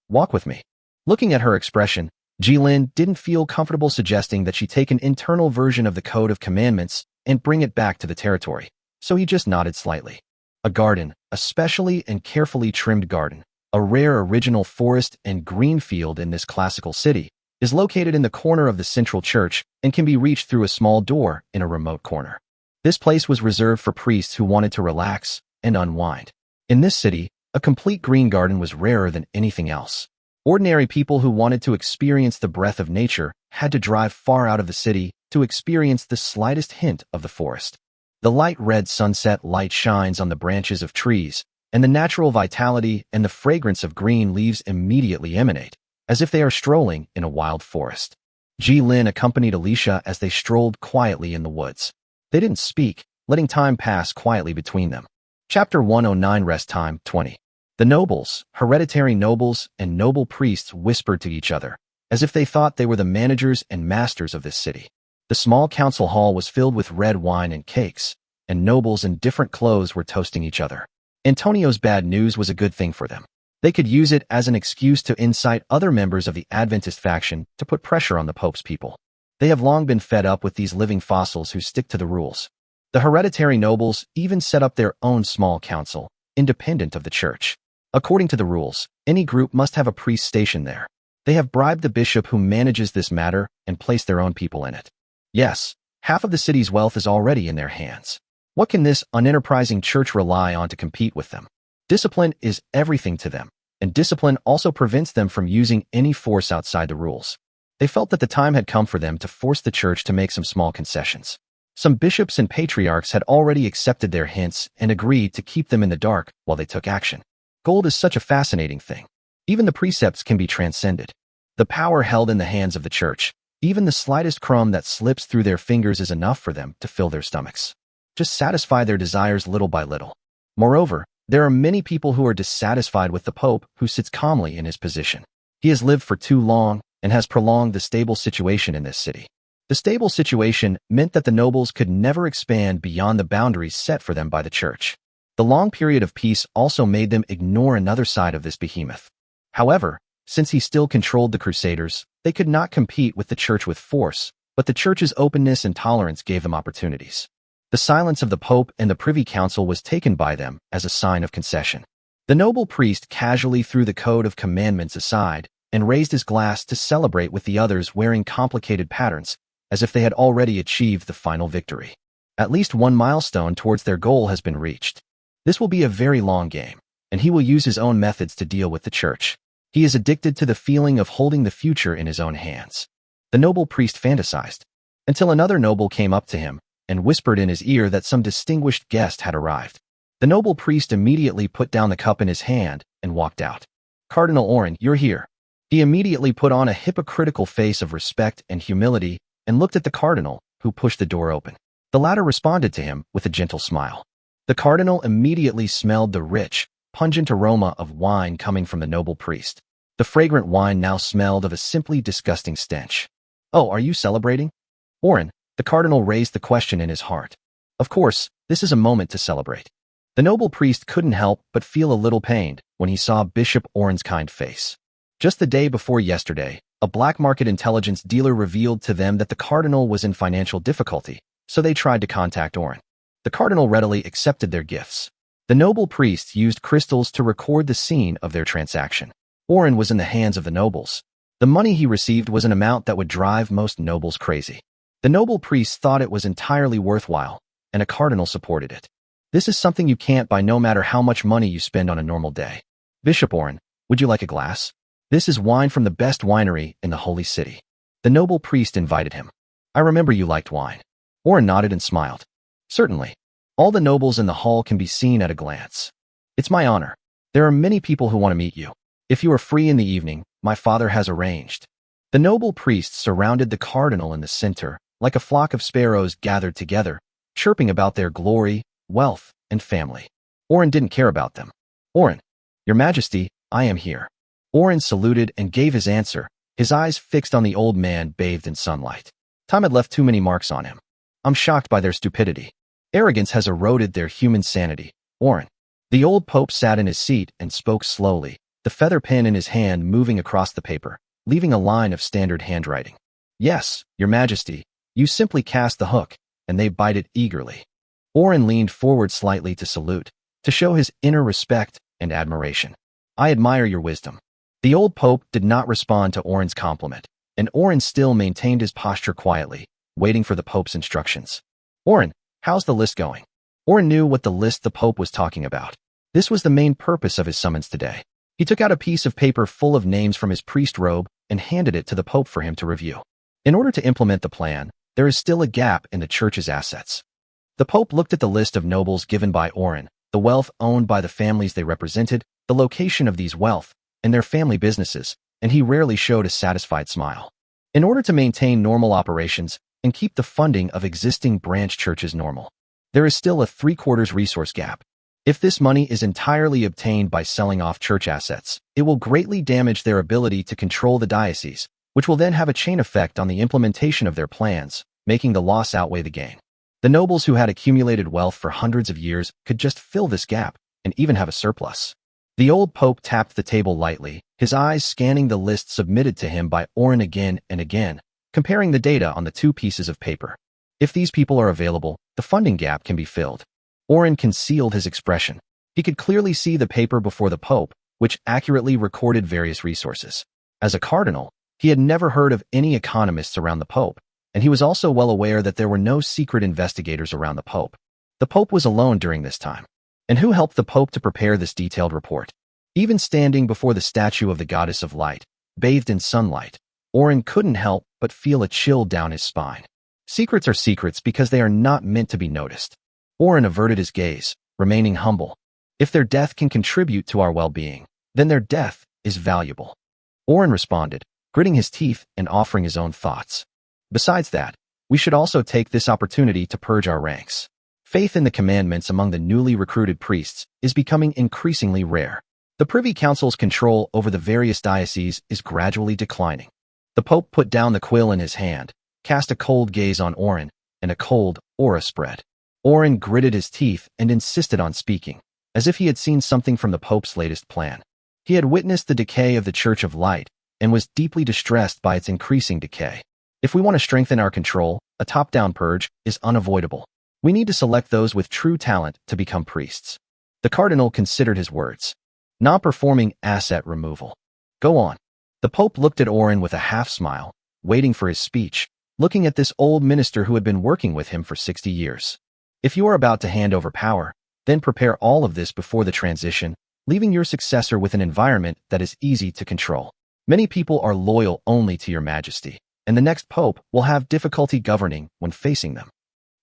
Walk with me. Looking at her expression, Lin didn't feel comfortable suggesting that she take an internal version of the Code of Commandments and bring it back to the territory, so he just nodded slightly. A garden, a specially and carefully trimmed garden, a rare original forest and green field in this classical city, is located in the corner of the central church and can be reached through a small door in a remote corner. This place was reserved for priests who wanted to relax and unwind. In this city, a complete green garden was rarer than anything else. Ordinary people who wanted to experience the breath of nature had to drive far out of the city to experience the slightest hint of the forest. The light red sunset light shines on the branches of trees, and the natural vitality and the fragrance of green leaves immediately emanate, as if they are strolling in a wild forest. Ji Lin accompanied Alicia as they strolled quietly in the woods. They didn't speak, letting time pass quietly between them. Chapter 109 Rest Time 20. The nobles, hereditary nobles, and noble priests whispered to each other, as if they thought they were the managers and masters of this city. The small council hall was filled with red wine and cakes, and nobles in different clothes were toasting each other. Antonio's bad news was a good thing for them. They could use it as an excuse to incite other members of the Adventist faction to put pressure on the Pope's people. They have long been fed up with these living fossils who stick to the rules. The hereditary nobles even set up their own small council, independent of the church. According to the rules, any group must have a priest stationed there. They have bribed the bishop who manages this matter and placed their own people in it. Yes, half of the city's wealth is already in their hands. What can this unenterprising church rely on to compete with them? Discipline is everything to them, and discipline also prevents them from using any force outside the rules. They felt that the time had come for them to force the church to make some small concessions. Some bishops and patriarchs had already accepted their hints and agreed to keep them in the dark while they took action. Gold is such a fascinating thing. Even the precepts can be transcended. The power held in the hands of the church, even the slightest crumb that slips through their fingers is enough for them to fill their stomachs. Just satisfy their desires little by little. Moreover, there are many people who are dissatisfied with the Pope who sits calmly in his position. He has lived for too long and has prolonged the stable situation in this city. The stable situation meant that the nobles could never expand beyond the boundaries set for them by the church. The long period of peace also made them ignore another side of this behemoth. However, since he still controlled the Crusaders, they could not compete with the church with force, but the church's openness and tolerance gave them opportunities. The silence of the Pope and the Privy Council was taken by them as a sign of concession. The noble priest casually threw the code of commandments aside and raised his glass to celebrate with the others wearing complicated patterns, as if they had already achieved the final victory. At least one milestone towards their goal has been reached. This will be a very long game, and he will use his own methods to deal with the church. He is addicted to the feeling of holding the future in his own hands. The noble priest fantasized, until another noble came up to him and whispered in his ear that some distinguished guest had arrived. The noble priest immediately put down the cup in his hand and walked out. "Cardinal Oren, you're here." He immediately put on a hypocritical face of respect and humility and looked at the cardinal, who pushed the door open. The latter responded to him with a gentle smile. The cardinal immediately smelled the rich, pungent aroma of wine coming from the noble priest. The fragrant wine now smelled of a simply disgusting stench. "Oh, are you celebrating?" "Oren," the cardinal raised the question in his heart. Of course, this is a moment to celebrate. The noble priest couldn't help but feel a little pained when he saw Bishop Oren's kind face. Just the day before yesterday, a black market intelligence dealer revealed to them that the cardinal was in financial difficulty, so they tried to contact Oren. The cardinal readily accepted their gifts. The noble priest used crystals to record the scene of their transaction. Oren was in the hands of the nobles. The money he received was an amount that would drive most nobles crazy. The noble priest thought it was entirely worthwhile, and a cardinal supported it. This is something you can't buy no matter how much money you spend on a normal day. "Bishop Oren, would you like a glass? This is wine from the best winery in the holy city." The noble priest invited him. "I remember you liked wine." Oren nodded and smiled. "Certainly. All the nobles in the hall can be seen at a glance. It's my honor. There are many people who want to meet you. If you are free in the evening, my father has arranged." The noble priests surrounded the cardinal in the center, like a flock of sparrows gathered together, chirping about their glory, wealth, and family. Oren didn't care about them. "Oren, your majesty, I am here." Oren saluted and gave his answer, his eyes fixed on the old man bathed in sunlight. Time had left too many marks on him. "I'm shocked by their stupidity. Arrogance has eroded their human sanity, Oren." The old pope sat in his seat and spoke slowly, the feather pen in his hand moving across the paper, leaving a line of standard handwriting. "Yes, your majesty, you simply cast the hook, and they bite it eagerly." Oren leaned forward slightly to salute, to show his inner respect and admiration. I admire your wisdom. The old pope did not respond to Oren's compliment, and Oren still maintained his posture quietly, waiting for the pope's instructions. Oren, how's the list going? Oren knew what the list the pope was talking about. This was the main purpose of his summons today. He took out a piece of paper full of names from his priest robe and handed it to the pope for him to review. In order to implement the plan, there is still a gap in the church's assets. The pope looked at the list of nobles given by Oren, the wealth owned by the families they represented, the location of these wealth, and their family businesses, and he rarely showed a satisfied smile. In order to maintain normal operations and keep the funding of existing branch churches normal, there is still a 3/4 resource gap. If this money is entirely obtained by selling off church assets, it will greatly damage their ability to control the diocese, which will then have a chain effect on the implementation of their plans, making the loss outweigh the gain. The nobles who had accumulated wealth for hundreds of years could just fill this gap and even have a surplus. The old pope tapped the table lightly, his eyes scanning the list submitted to him by Oren again and again, comparing the data on the two pieces of paper. If these people are available, the funding gap can be filled. Oren concealed his expression. He could clearly see the paper before the pope, which accurately recorded various resources. As a cardinal, he had never heard of any economists around the pope, and he was also well aware that there were no secret investigators around the pope. The pope was alone during this time. And who helped the pope to prepare this detailed report? Even standing before the statue of the goddess of light, bathed in sunlight, Oren couldn't help but feel a chill down his spine. Secrets are secrets because they are not meant to be noticed. Oren averted his gaze, remaining humble. If their death can contribute to our well-being, then their death is valuable. Oren responded, gritting his teeth and offering his own thoughts. Besides that, we should also take this opportunity to purge our ranks. Faith in the commandments among the newly recruited priests is becoming increasingly rare. The Privy Council's control over the various dioceses is gradually declining. The Pope put down the quill in his hand, cast a cold gaze on Oren, and a cold aura spread. Oren gritted his teeth and insisted on speaking, as if he had seen something from the Pope's latest plan. He had witnessed the decay of the Church of Light and was deeply distressed by its increasing decay. If we want to strengthen our control, a top-down purge is unavoidable. We need to select those with true talent to become priests. The cardinal considered his words. Non-performing asset removal. Go on. The Pope looked at Oren with a half-smile, waiting for his speech, looking at this old minister who had been working with him for 60 years. If you are about to hand over power, then prepare all of this before the transition, leaving your successor with an environment that is easy to control. Many people are loyal only to your majesty, and the next pope will have difficulty governing when facing them.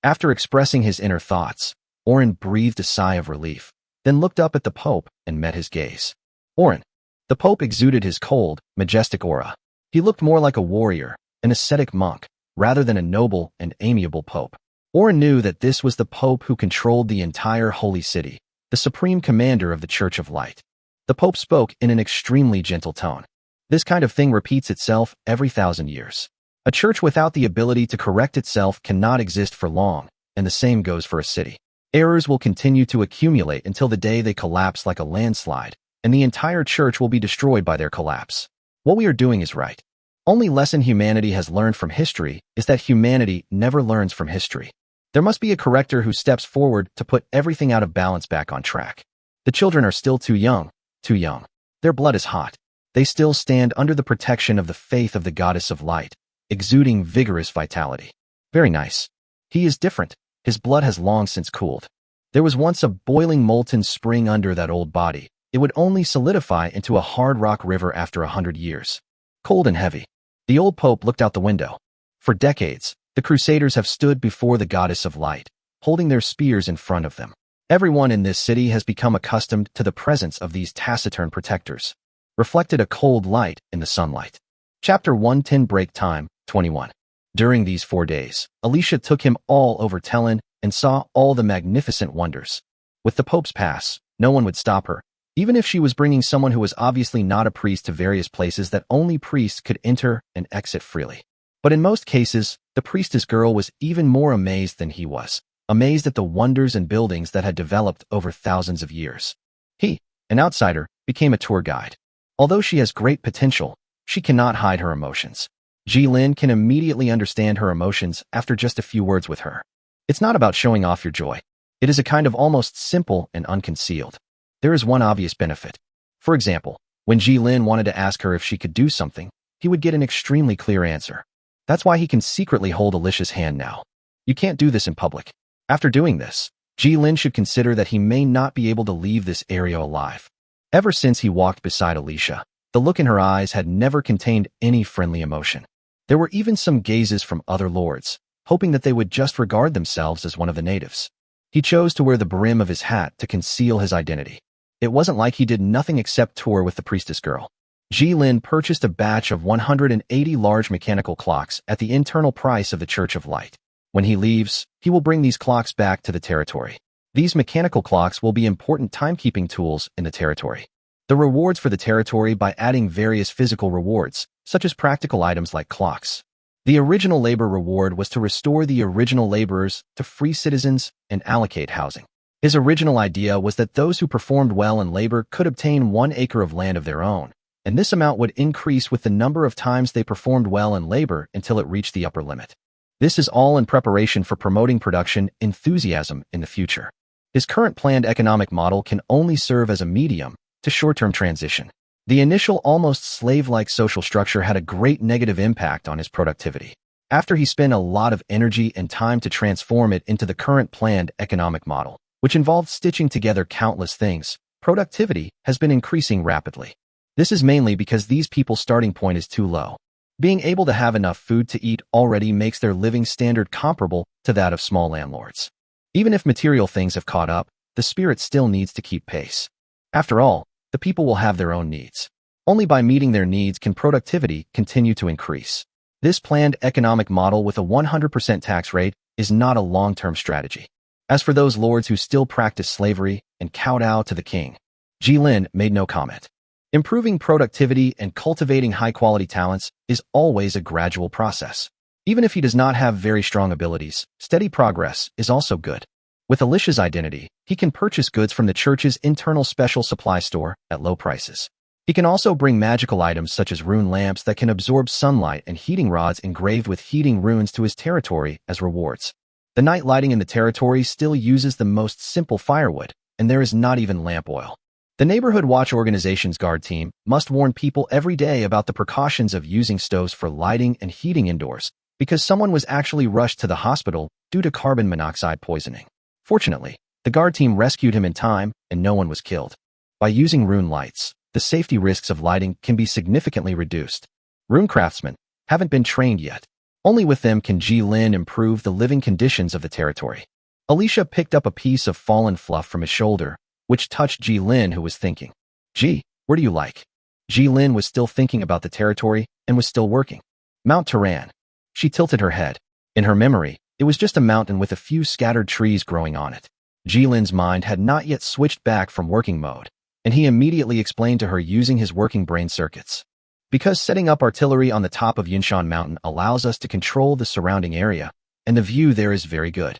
After expressing his inner thoughts, Oren breathed a sigh of relief, then looked up at the pope and met his gaze. Oren. The pope exuded his cold, majestic aura. He looked more like a warrior, an ascetic monk, rather than a noble and amiable pope. Oren knew that this was the pope who controlled the entire holy city, the supreme commander of the Church of Light. The pope spoke in an extremely gentle tone. This kind of thing repeats itself every 1,000 years. A church without the ability to correct itself cannot exist for long, and the same goes for a city. Errors will continue to accumulate until the day they collapse like a landslide, and the entire church will be destroyed by their collapse. What we are doing is right. Only lesson humanity has learned from history is that humanity never learns from history. There must be a corrector who steps forward to put everything out of balance back on track. The children are still too young, too young. Their blood is hot. They still stand under the protection of the faith of the goddess of light, exuding vigorous vitality. Very nice. He is different. His blood has long since cooled. There was once a boiling molten spring under that old body. It would only solidify into a hard rock river after 100 years. Cold and heavy. The old pope looked out the window. For decades, the crusaders have stood before the goddess of light, holding their spears in front of them. Everyone in this city has become accustomed to the presence of these taciturn protectors. Reflected a cold light in the sunlight. Chapter 110 Break Time, 21. During these 4 days, Alicia took him all over Tellin and saw all the magnificent wonders. With the Pope's pass, no one would stop her, even if she was bringing someone who was obviously not a priest to various places that only priests could enter and exit freely. But in most cases, the priestess girl was even more amazed than he was, amazed at the wonders and buildings that had developed over thousands of years. He, an outsider, became a tour guide. Although she has great potential, she cannot hide her emotions. Ji-Lin can immediately understand her emotions after just a few words with her. It's not about showing off your joy. It is a kind of almost simple and unconcealed. There is one obvious benefit. For example, when Ji Lin wanted to ask her if she could do something, he would get an extremely clear answer. That's why he can secretly hold Alicia's hand now. You can't do this in public. After doing this, Ji Lin should consider that he may not be able to leave this area alive. Ever since he walked beside Alicia, the look in her eyes had never contained any friendly emotion. There were even some gazes from other lords, hoping that they would just regard themselves as one of the natives. He chose to wear the brim of his hat to conceal his identity. It wasn't like he did nothing except tour with the priestess girl. Ji Lin purchased a batch of 180 large mechanical clocks at the internal price of the Church of Light. When he leaves, he will bring these clocks back to the territory. These mechanical clocks will be important timekeeping tools in the territory. The rewards for the territory by adding various physical rewards, such as practical items like clocks. The original labor reward was to restore the original laborers to free citizens and allocate housing. His original idea was that those who performed well in labor could obtain 1 acre of land of their own, and this amount would increase with the number of times they performed well in labor until it reached the upper limit. This is all in preparation for promoting production enthusiasm in the future. His current planned economic model can only serve as a medium to short-term transition. The initial almost slave-like social structure had a great negative impact on his productivity. After he spent a lot of energy and time to transform it into the current planned economic model, which involved stitching together countless things, productivity has been increasing rapidly. This is mainly because these people's starting point is too low. Being able to have enough food to eat already makes their living standard comparable to that of small landlords. Even if material things have caught up, the spirit still needs to keep pace. After all, the people will have their own needs. Only by meeting their needs can productivity continue to increase. This planned economic model with a 100% tax rate is not a long-term strategy. As for those lords who still practice slavery and kowtow to the king, Ji Lin made no comment. Improving productivity and cultivating high-quality talents is always a gradual process. Even if he does not have very strong abilities, steady progress is also good. With Alicia's identity, he can purchase goods from the church's internal special supply store at low prices. He can also bring magical items such as rune lamps that can absorb sunlight and heating rods engraved with heating runes to his territory as rewards. The night lighting in the territory still uses the most simple firewood, and there is not even lamp oil. The Neighborhood Watch Organization's guard team must warn people every day about the precautions of using stoves for lighting and heating indoors, because someone was actually rushed to the hospital due to carbon monoxide poisoning. Fortunately, the guard team rescued him in time and no one was killed. By using rune lights, the safety risks of lighting can be significantly reduced. Rune craftsmen haven't been trained yet. Only with them can Ji Lin improve the living conditions of the territory. Alicia picked up a piece of fallen fluff from his shoulder, which touched Ji Lin, who was thinking, "Ji, where do you like?" Ji Lin was still thinking about the territory and was still working. Mount Turan. She tilted her head. In her memory, it was just a mountain with a few scattered trees growing on it. Ji Lin's mind had not yet switched back from working mode, and he immediately explained to her using his working brain circuits. Because setting up artillery on the top of Yinshan Mountain allows us to control the surrounding area, and the view there is very good.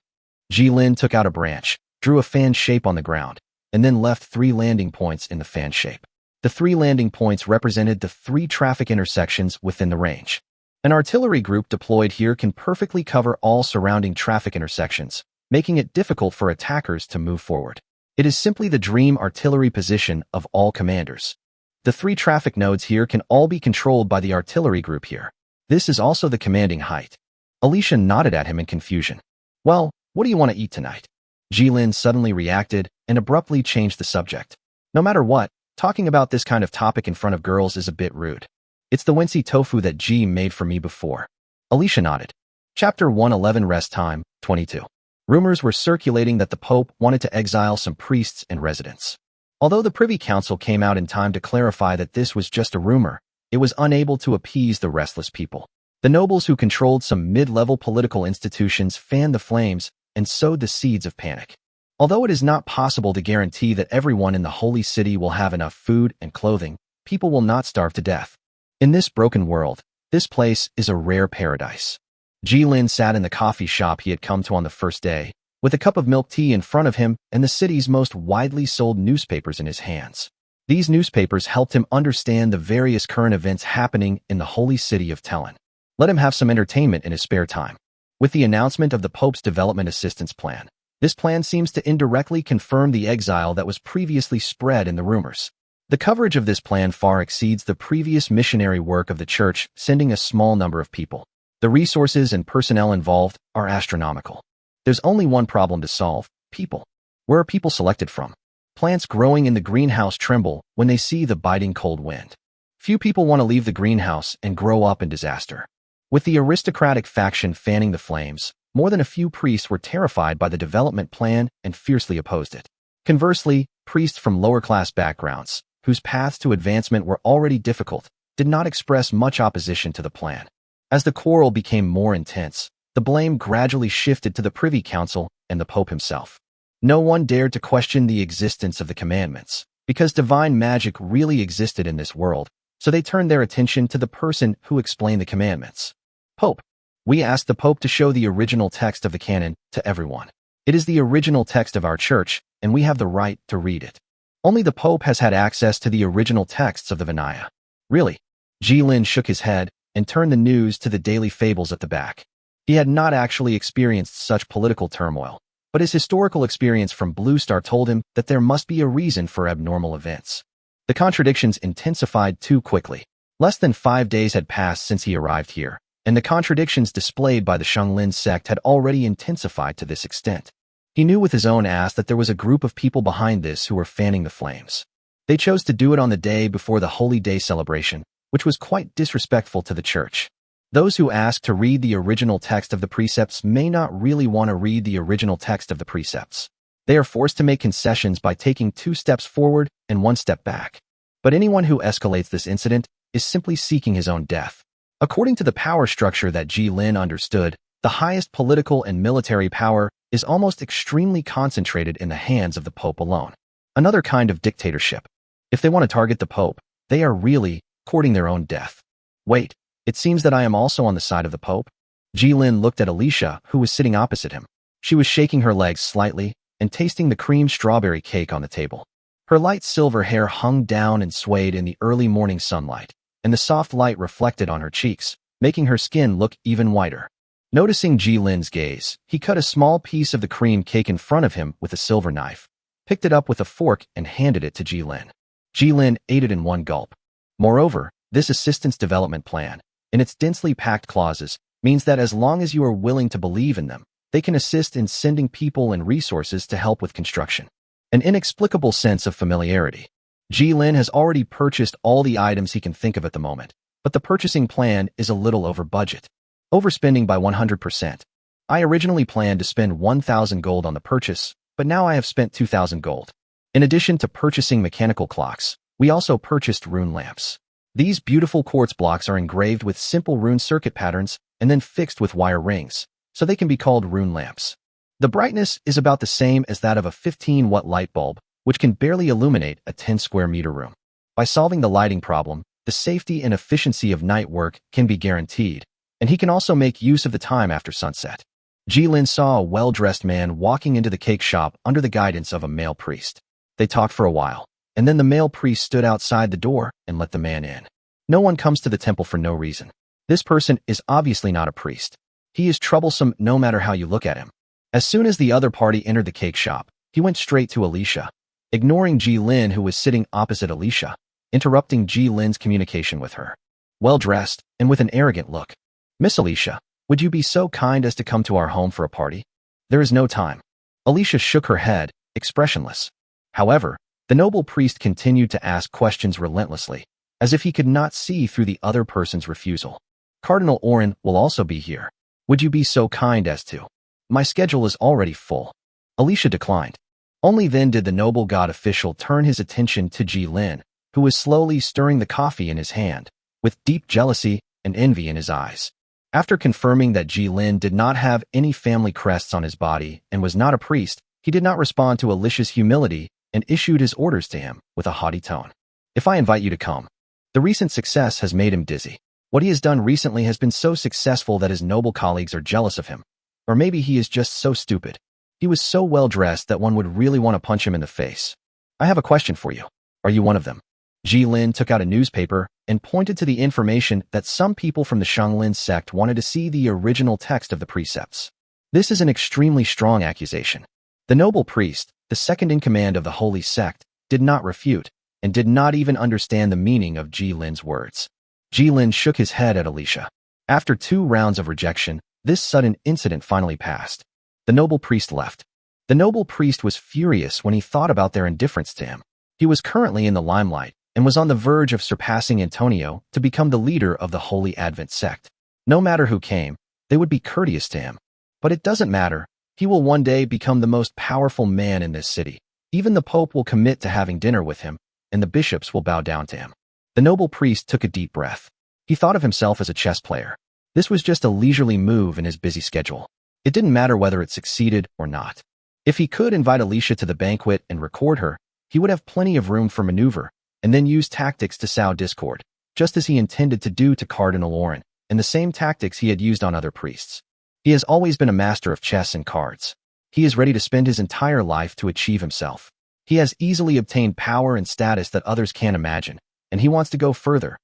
Ji Lin took out a branch, drew a fan shape on the ground, and then left 3 landing points in the fan shape. The 3 landing points represented the 3 traffic intersections within the range. An artillery group deployed here can perfectly cover all surrounding traffic intersections, making it difficult for attackers to move forward. It is simply the dream artillery position of all commanders. The 3 traffic nodes here can all be controlled by the artillery group here. This is also the commanding height. Alicia nodded at him in confusion. "Well, what do you want to eat tonight?" Ji Lin suddenly reacted and abruptly changed the subject. No matter what, talking about this kind of topic in front of girls is a bit rude. "It's the Wensi tofu that Ji made for me before." Alicia nodded. Chapter 111 Rest Time, 22. Rumors were circulating that the Pope wanted to exile some priests and residents. Although the Privy Council came out in time to clarify that this was just a rumor, it was unable to appease the restless people. The nobles who controlled some mid-level political institutions fanned the flames and sowed the seeds of panic. Although it is not possible to guarantee that everyone in the holy city will have enough food and clothing, people will not starve to death. In this broken world, this place is a rare paradise. Ji Lin sat in the coffee shop he had come to on the first day, with a cup of milk tea in front of him and the city's most widely sold newspapers in his hands. These newspapers helped him understand the various current events happening in the holy city of Tellin. Let him have some entertainment in his spare time. With the announcement of the Pope's development assistance plan, This plan seems to indirectly confirm the exile that was previously spread in the rumors. The coverage of this plan far exceeds the previous missionary work of the church, sending a small number of people. The resources and personnel involved are astronomical. There's only one problem to solve: people. Where are people selected from? Plants growing in the greenhouse tremble when they see the biting cold wind. Few people want to leave the greenhouse and grow up in disaster. With the aristocratic faction fanning the flames, more than a few priests were terrified by the development plan and fiercely opposed it. Conversely, priests from lower-class backgrounds, whose paths to advancement were already difficult, did not express much opposition to the plan. As the quarrel became more intense, the blame gradually shifted to the Privy Council and the Pope himself. No one dared to question the existence of the commandments, because divine magic really existed in this world, so they turned their attention to the person who explained the commandments. Pope. We asked the Pope to show the original text of the canon to everyone. It is the original text of our church, and we have the right to read it. Only the Pope has had access to the original texts of the Vinaya. Really? Jilin shook his head and turned the news to the daily fables at the back. He had not actually experienced such political turmoil, but his historical experience from Blue Star told him that there must be a reason for abnormal events. The contradictions intensified too quickly. Less than 5 days had passed since he arrived here, and the contradictions displayed by the Shenglin sect had already intensified to this extent. He knew with his own ass that there was a group of people behind this who were fanning the flames. They chose to do it on the day before the Holy Day celebration, which was quite disrespectful to the church. Those who ask to read the original text of the precepts may not really want to read the original text of the precepts. They are forced to make concessions by taking 2 steps forward and 1 step back. But anyone who escalates this incident is simply seeking his own death. According to the power structure that Jilin understood, the highest political and military power is almost extremely concentrated in the hands of the Pope alone. Another kind of dictatorship. If they want to target the Pope, they are really courting their own death. Wait, it seems that I am also on the side of the Pope. Jilin looked at Alicia, who was sitting opposite him. She was shaking her legs slightly and tasting the cream strawberry cake on the table. Her light silver hair hung down and swayed in the early morning sunlight, and the soft light reflected on her cheeks, making her skin look even whiter. Noticing Jilin's gaze, he cut a small piece of the cream cake in front of him with a silver knife, picked it up with a fork and handed it to Jilin. Jilin ate it in one gulp. Moreover, this assistance development plan, in its densely packed clauses, means that as long as you are willing to believe in them, they can assist in sending people and resources to help with construction. An inexplicable sense of familiarity. Jilin has already purchased all the items he can think of at the moment, but the purchasing plan is a little over budget. Overspending by 100%. I originally planned to spend 1,000 gold on the purchase, but now I have spent 2,000 gold. In addition to purchasing mechanical clocks, we also purchased rune lamps. These beautiful quartz blocks are engraved with simple rune circuit patterns and then fixed with wire rings, so they can be called rune lamps. The brightness is about the same as that of a 15-watt light bulb, which can barely illuminate a 10 square meter room. By solving the lighting problem, the safety and efficiency of night work can be guaranteed, and he can also make use of the time after sunset. Jilin saw a well-dressed man walking into the cake shop under the guidance of a male priest. They talked for a while, and then the male priest stood outside the door and let the man in. No one comes to the temple for no reason. This person is obviously not a priest. He is troublesome no matter how you look at him. As soon as the other party entered the cake shop, he went straight to Alicia, ignoring Jilin, who was sitting opposite Alicia, interrupting Jilin's communication with her. Well-dressed and with an arrogant look. Miss Alicia, would you be so kind as to come to our home for a party? There is no time. Alicia shook her head, expressionless. However, the noble priest continued to ask questions relentlessly, as if he could not see through the other person's refusal. Cardinal Oren will also be here. Would you be so kind as to? My schedule is already full. Alicia declined. Only then did the noble god official turn his attention to Jilin, who was slowly stirring the coffee in his hand, with deep jealousy and envy in his eyes. After confirming that Jilin did not have any family crests on his body and was not a priest, he did not respond to Alicia's humility and issued his orders to him with a haughty tone. If I invite you to come. The recent success has made him dizzy. What he has done recently has been so successful that his noble colleagues are jealous of him. Or maybe he is just so stupid. He was so well-dressed that one would really want to punch him in the face. I have a question for you. Are you one of them? Jilin took out a newspaper and pointed to the information that some people from the Shenglin sect wanted to see the original text of the precepts. This is an extremely strong accusation. The noble priest, the second in command of the holy sect, did not refute, and did not even understand the meaning of Ji Lin's words. Ji Lin shook his head at Alicia. After 2 rounds of rejection, this sudden incident finally passed. The noble priest left. The noble priest was furious when he thought about their indifference to him. He was currently in the limelight and was on the verge of surpassing Antonio to become the leader of the Holy Advent sect. No matter who came, they would be courteous to him. But it doesn't matter. He will one day become the most powerful man in this city. Even the Pope will commit to having dinner with him, and the bishops will bow down to him. The noble priest took a deep breath. He thought of himself as a chess player. This was just a leisurely move in his busy schedule. It didn't matter whether it succeeded or not. If he could invite Alicia to the banquet and record her, he would have plenty of room for maneuver, and then use tactics to sow discord, just as he intended to do to Cardinal Oren, and the same tactics he had used on other priests. He has always been a master of chess and cards. He is ready to spend his entire life to achieve himself. He has easily obtained power and status that others can't imagine, and he wants to go further.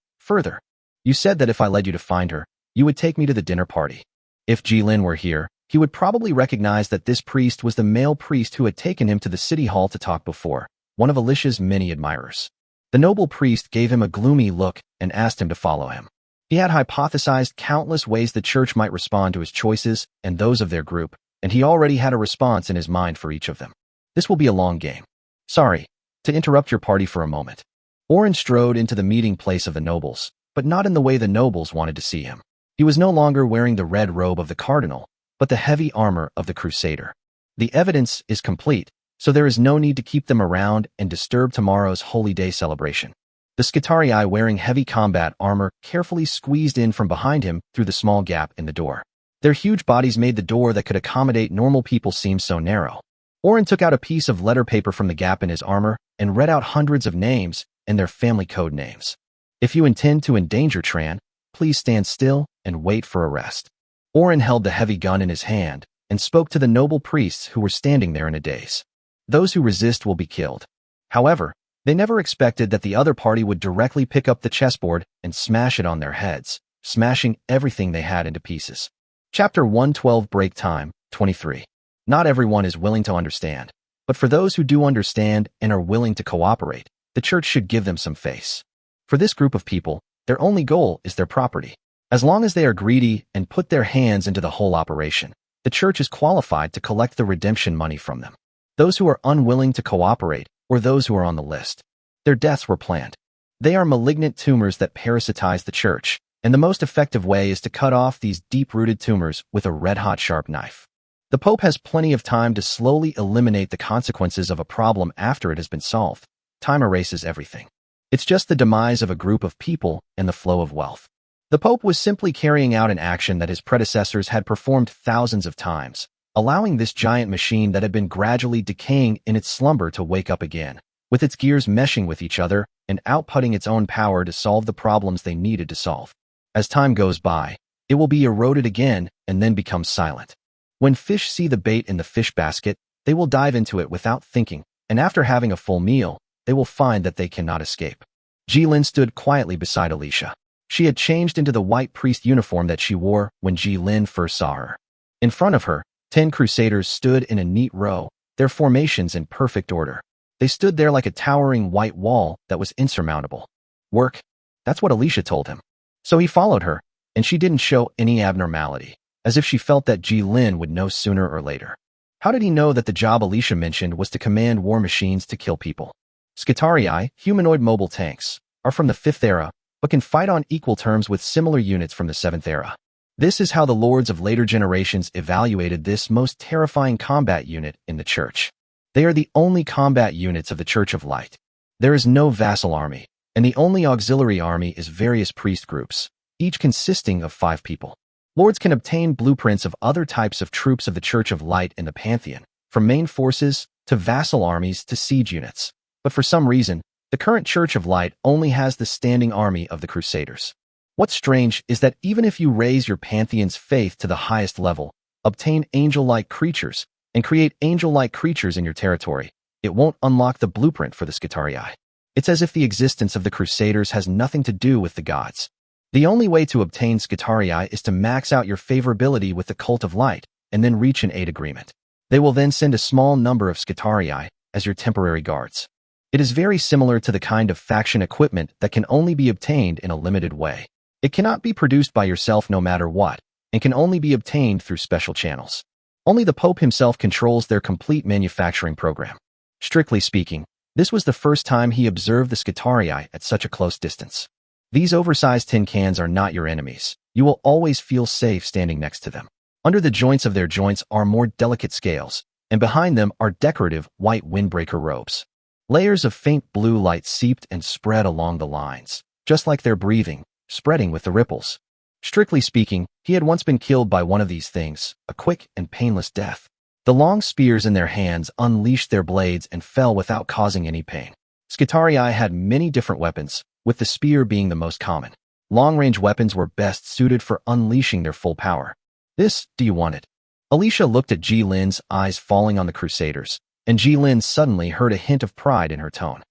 You said that if I led you to find her, you would take me to the dinner party. If Ji Lin were here, he would probably recognize that this priest was the male priest who had taken him to the city hall to talk before, one of Alicia's many admirers. The noble priest gave him a gloomy look and asked him to follow him. He had hypothesized countless ways the church might respond to his choices and those of their group, and he already had a response in his mind for each of them. This will be a long game. Sorry to interrupt your party for a moment. Oren strode into the meeting place of the nobles, but not in the way the nobles wanted to see him. He was no longer wearing the red robe of the cardinal, but the heavy armor of the crusader. The evidence is complete, so there is no need to keep them around and disturb tomorrow's holy day celebration. The Skitarii wearing heavy combat armor carefully squeezed in from behind him through the small gap in the door. Their huge bodies made the door that could accommodate normal people seem so narrow. Oren took out a piece of letter paper from the gap in his armor and read out hundreds of names and their family code names. If you intend to endanger Tran, please stand still and wait for arrest. Oren held the heavy gun in his hand and spoke to the noble priests who were standing there in a daze. Those who resist will be killed. However, they never expected that the other party would directly pick up the chessboard and smash it on their heads, smashing everything they had into pieces. Chapter 112 Break Time, 23. Not everyone is willing to understand, but for those who do understand and are willing to cooperate, the church should give them some face. For this group of people, their only goal is their property. As long as they are greedy and put their hands into the whole operation, the church is qualified to collect the redemption money from them. Those who are unwilling to cooperate, or those who are on the list, their deaths were planned. They are malignant tumors that parasitize the church, and the most effective way is to cut off these deep-rooted tumors with a red-hot sharp knife. The Pope has plenty of time to slowly eliminate the consequences of a problem after it has been solved. Time erases everything. It's just the demise of a group of people and the flow of wealth. The Pope was simply carrying out an action that his predecessors had performed thousands of times, allowing this giant machine that had been gradually decaying in its slumber to wake up again, with its gears meshing with each other and outputting its own power to solve the problems they needed to solve. As time goes by, it will be eroded again and then become silent. When fish see the bait in the fish basket, they will dive into it without thinking, and after having a full meal, they will find that they cannot escape. Ji Lin stood quietly beside Alicia. She had changed into the white priest uniform that she wore when Ji Lin first saw her. In front of her, 10 crusaders stood in a neat row, their formations in perfect order. They stood there like a towering white wall that was insurmountable. Work. That's what Alicia told him. So he followed her, and she didn't show any abnormality, as if she felt that Ji Lin would know sooner or later. How did he know that the job Alicia mentioned was to command war machines to kill people? Skitarii, humanoid mobile tanks, are from the 5th era, but can fight on equal terms with similar units from the 7th era. This is how the lords of later generations evaluated this most terrifying combat unit in the church. They are the only combat units of the Church of Light. There is no vassal army, and the only auxiliary army is various priest groups, each consisting of 5 people. Lords can obtain blueprints of other types of troops of the Church of Light in the Pantheon, from main forces to vassal armies to siege units. But for some reason, the current Church of Light only has the standing army of the Crusaders. What's strange is that even if you raise your Pantheon's faith to the highest level, obtain angel-like creatures, and create angel-like creatures in your territory, it won't unlock the blueprint for the Skitarii. It's as if the existence of the Crusaders has nothing to do with the gods. The only way to obtain Skitarii is to max out your favorability with the Cult of Light, and then reach an aid agreement. They will then send a small number of Skitarii as your temporary guards. It is very similar to the kind of faction equipment that can only be obtained in a limited way. It cannot be produced by yourself no matter what, and can only be obtained through special channels. Only the Pope himself controls their complete manufacturing program. Strictly speaking, this was the first time he observed the Skitarii at such a close distance. These oversized tin cans are not your enemies. You will always feel safe standing next to them. Under the joints of their joints are more delicate scales, and behind them are decorative white windbreaker robes. Layers of faint blue light seeped and spread along the lines, just like their breathing, spreading with the ripples. Strictly speaking, he had once been killed by one of these things, a quick and painless death. The long spears in their hands unleashed their blades and fell without causing any pain. Skitarii had many different weapons, with the spear being the most common. Long-range weapons were best suited for unleashing their full power. Do you want it? Alicia looked at Ji Lin's eyes falling on the Crusaders, and Ji Lin suddenly heard a hint of pride in her tone.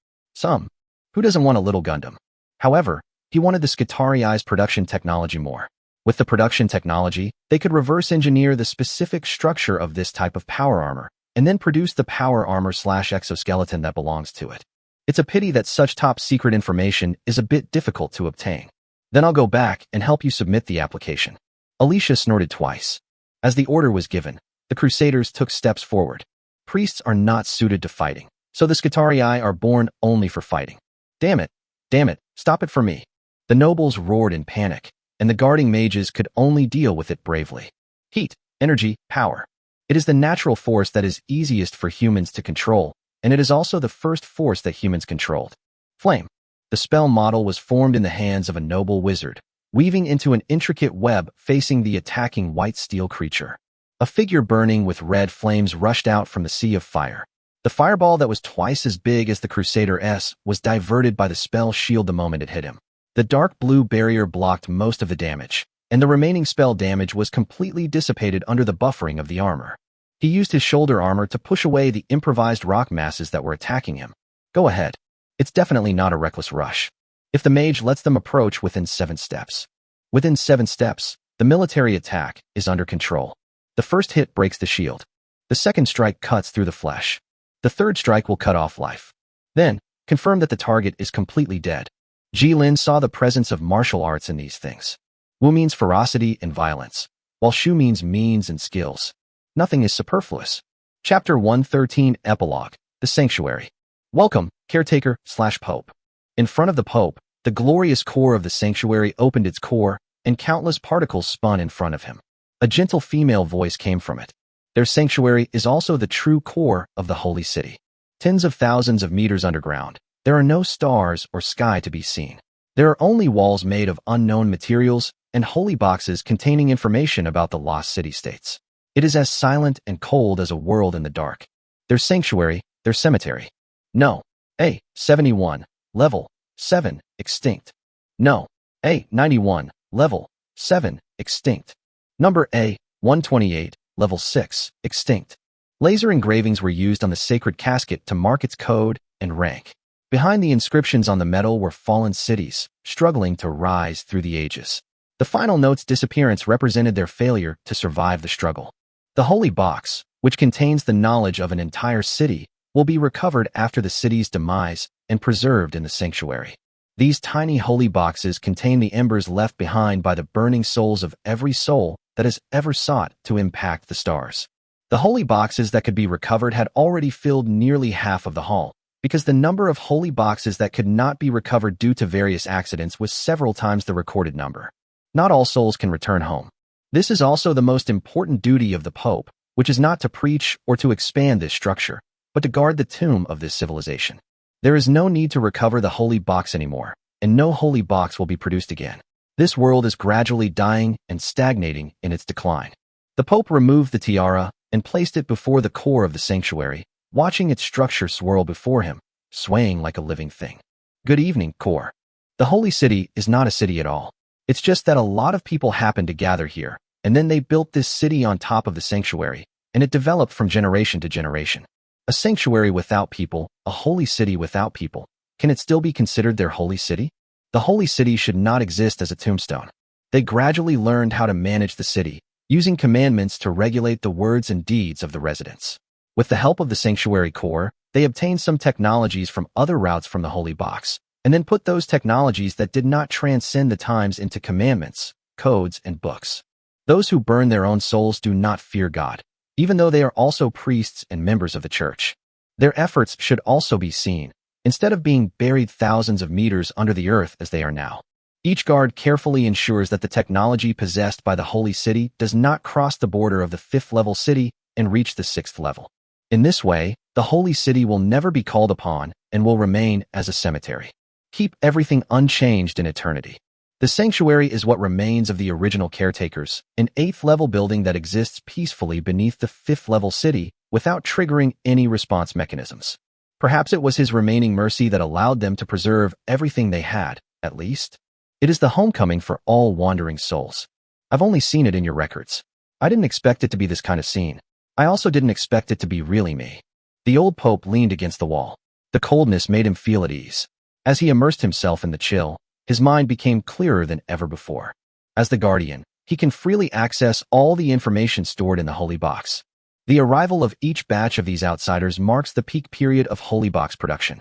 Who doesn't want a little Gundam? However, he wanted the Skitarii's production technology more. With the production technology, they could reverse engineer the specific structure of this type of power armor, and then produce the power armor/exoskeleton that belongs to it. It's a pity that such top-secret information is a bit difficult to obtain. Then I'll go back and help you submit the application. Alicia snorted twice. As the order was given, the Crusaders took steps forward. Priests are not suited to fighting, so the Skitarii are born only for fighting. Damn it, stop it for me. The nobles roared in panic, and the guarding mages could only deal with it bravely. Heat, energy, power. It is the natural force that is easiest for humans to control, and it is also the first force that humans controlled. Flame. The spell model was formed in the hands of a noble wizard, weaving into an intricate web facing the attacking white steel creature. A figure burning with red flames rushed out from the sea of fire. The fireball that was twice as big as the Crusader-S was diverted by the spell shield the moment it hit him. The dark blue barrier blocked most of the damage, and the remaining spell damage was completely dissipated under the buffering of the armor. He used his shoulder armor to push away the improvised rock masses that were attacking him. Go ahead. It's definitely not a reckless rush. If the mage lets them approach within 7 steps. Within 7 steps, the military attack is under control. The first hit breaks the shield. The second strike cuts through the flesh. The third strike will cut off life. Then, confirm that the target is completely dead. Ji Lin saw the presence of martial arts in these things. Wu means ferocity and violence, while Shu means means and skills. Nothing is superfluous. Chapter 113 Epilogue, The Sanctuary. Welcome, Caretaker/Pope. In front of the Pope, the glorious core of the sanctuary opened its core, and countless particles spun in front of him. A gentle female voice came from it. Their sanctuary is also the true core of the holy city. Tens of thousands of meters underground, there are no stars or sky to be seen. There are only walls made of unknown materials and holy boxes containing information about the lost city-states. It is as silent and cold as a world in the dark. Their sanctuary, their cemetery. No. A71, level 7, extinct. No. A91, level 7, extinct. Number A128, level 6, extinct. Laser engravings were used on the sacred casket to mark its code and rank. Behind the inscriptions on the metal were fallen cities, struggling to rise through the ages. The final note's disappearance represented their failure to survive the struggle. The holy box, which contains the knowledge of an entire city, will be recovered after the city's demise and preserved in the sanctuary. These tiny holy boxes contain the embers left behind by the burning souls of every soul that has ever sought to impact the stars. The holy boxes that could be recovered had already filled nearly half of the hall, because the number of holy boxes that could not be recovered due to various accidents was several times the recorded number. Not all souls can return home. This is also the most important duty of the Pope, which is not to preach or to expand this structure, but to guard the tomb of this civilization. There is no need to recover the holy box anymore, and no holy box will be produced again. This world is gradually dying and stagnating in its decline. The Pope removed the tiara and placed it before the core of the sanctuary, watching its structure swirl before him, swaying like a living thing. Good evening, core. The holy city is not a city at all. It's just that a lot of people happened to gather here, and then they built this city on top of the sanctuary, and it developed from generation to generation. A sanctuary without people, a holy city without people, can it still be considered their holy city? The holy city should not exist as a tombstone. They gradually learned how to manage the city, using commandments to regulate the words and deeds of the residents. With the help of the Sanctuary Corps, they obtained some technologies from other routes from the Holy Box, and then put those technologies that did not transcend the times into commandments, codes, and books. Those who burn their own souls do not fear God, even though they are also priests and members of the church. Their efforts should also be seen, instead of being buried thousands of meters under the earth as they are now. Each guard carefully ensures that the technology possessed by the Holy City does not cross the border of the 5th-level city and reach the 6th level. In this way, the Holy City will never be called upon and will remain as a cemetery. Keep everything unchanged in eternity. The sanctuary is what remains of the original caretakers, an 8th-level building that exists peacefully beneath the 5th-level city without triggering any response mechanisms. Perhaps it was his remaining mercy that allowed them to preserve everything they had, at least. It is the homecoming for all wandering souls. I've only seen it in your records. I didn't expect it to be this kind of scene. I also didn't expect it to be really me. The old Pope leaned against the wall. The coldness made him feel at ease. As he immersed himself in the chill, his mind became clearer than ever before. As the Guardian, he can freely access all the information stored in the Holy Box. The arrival of each batch of these outsiders marks the peak period of Holy Box production.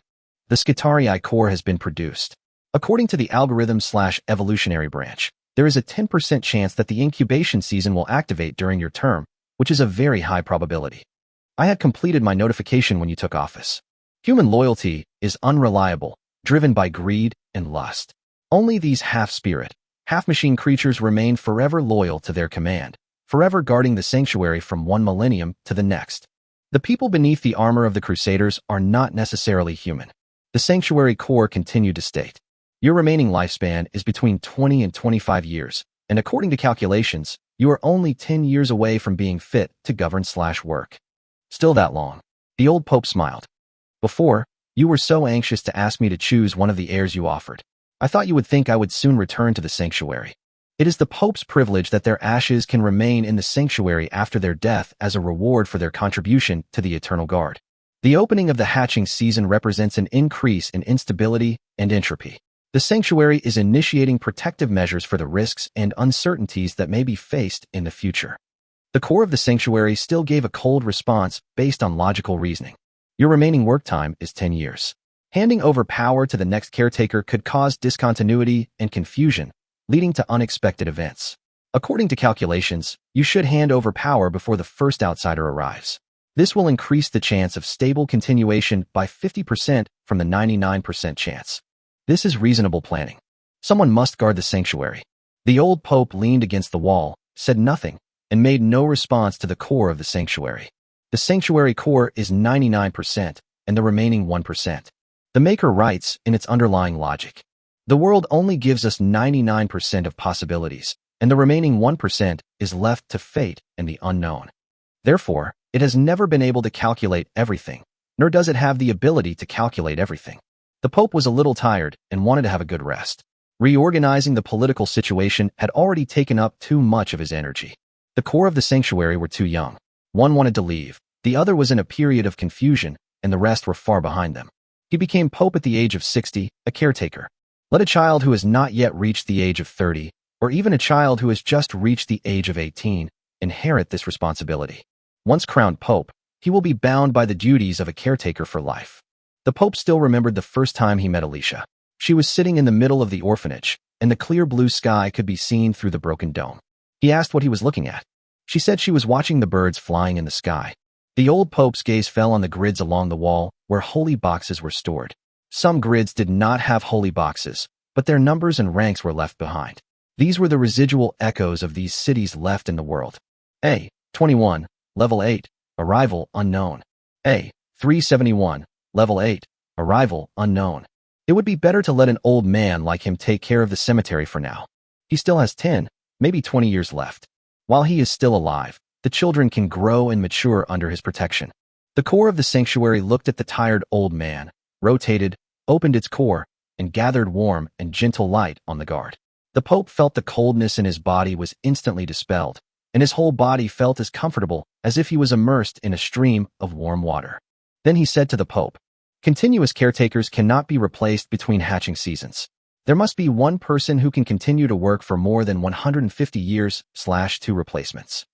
The Skitarii core has been produced. According to the algorithm/evolutionary branch, there is a 10% chance that the incubation season will activate during your term, which is a very high probability. I had completed my notification when you took office. Human loyalty is unreliable, driven by greed and lust. Only these half-spirit, half-machine creatures remain forever loyal to their command, forever guarding the sanctuary from one millennium to the next. The people beneath the armor of the Crusaders are not necessarily human. The Sanctuary Corps continued to state, your remaining lifespan is between 20 and 25 years, and according to calculations, you are only 10 years away from being fit to govern/work. Still that long. The old Pope smiled. Before, you were so anxious to ask me to choose one of the heirs you offered. I thought you would think I would soon return to the sanctuary. It is the Pope's privilege that their ashes can remain in the sanctuary after their death as a reward for their contribution to the Eternal Guard. The opening of the hatching season represents an increase in instability and entropy. The sanctuary is initiating protective measures for the risks and uncertainties that may be faced in the future. The core of the sanctuary still gave a cold response based on logical reasoning. Your remaining work time is 10 years. Handing over power to the next caretaker could cause discontinuity and confusion, leading to unexpected events. According to calculations, you should hand over power before the first outsider arrives. This will increase the chance of stable continuation by 50% from the 99% chance. This is reasonable planning. Someone must guard the sanctuary. The old Pope leaned against the wall, said nothing, and made no response to the core of the sanctuary. The sanctuary core is 99%, and the remaining 1%. The Maker writes in its underlying logic. The world only gives us 99% of possibilities, and the remaining 1% is left to fate and the unknown. Therefore, it has never been able to calculate everything, nor does it have the ability to calculate everything. The Pope was a little tired and wanted to have a good rest. Reorganizing the political situation had already taken up too much of his energy. The core of the sanctuary were too young. One wanted to leave, the other was in a period of confusion, and the rest were far behind them. He became Pope at the age of 60, a caretaker. Let a child who has not yet reached the age of 30, or even a child who has just reached the age of 18, inherit this responsibility. Once crowned Pope, he will be bound by the duties of a caretaker for life. The Pope still remembered the first time he met Alicia. She was sitting in the middle of the orphanage, and the clear blue sky could be seen through the broken dome. He asked what he was looking at. She said she was watching the birds flying in the sky. The old Pope's gaze fell on the grids along the wall where holy boxes were stored. Some grids did not have holy boxes, but their numbers and ranks were left behind. These were the residual echoes of these cities left in the world. A21, Level 8, Arrival Unknown. A371, Level 8, Arrival Unknown. It would be better to let an old man like him take care of the cemetery for now. He still has 10, maybe 20 years left. While he is still alive, the children can grow and mature under his protection. The core of the sanctuary looked at the tired old man, rotated, opened its core, and gathered warm and gentle light on the guard. The Pope felt the coldness in his body was instantly dispelled, and his whole body felt as comfortable as if he was immersed in a stream of warm water. Then he said to the Pope, "Continuous caretakers cannot be replaced between hatching seasons. There must be one person who can continue to work for more than 150 years / 2 replacements.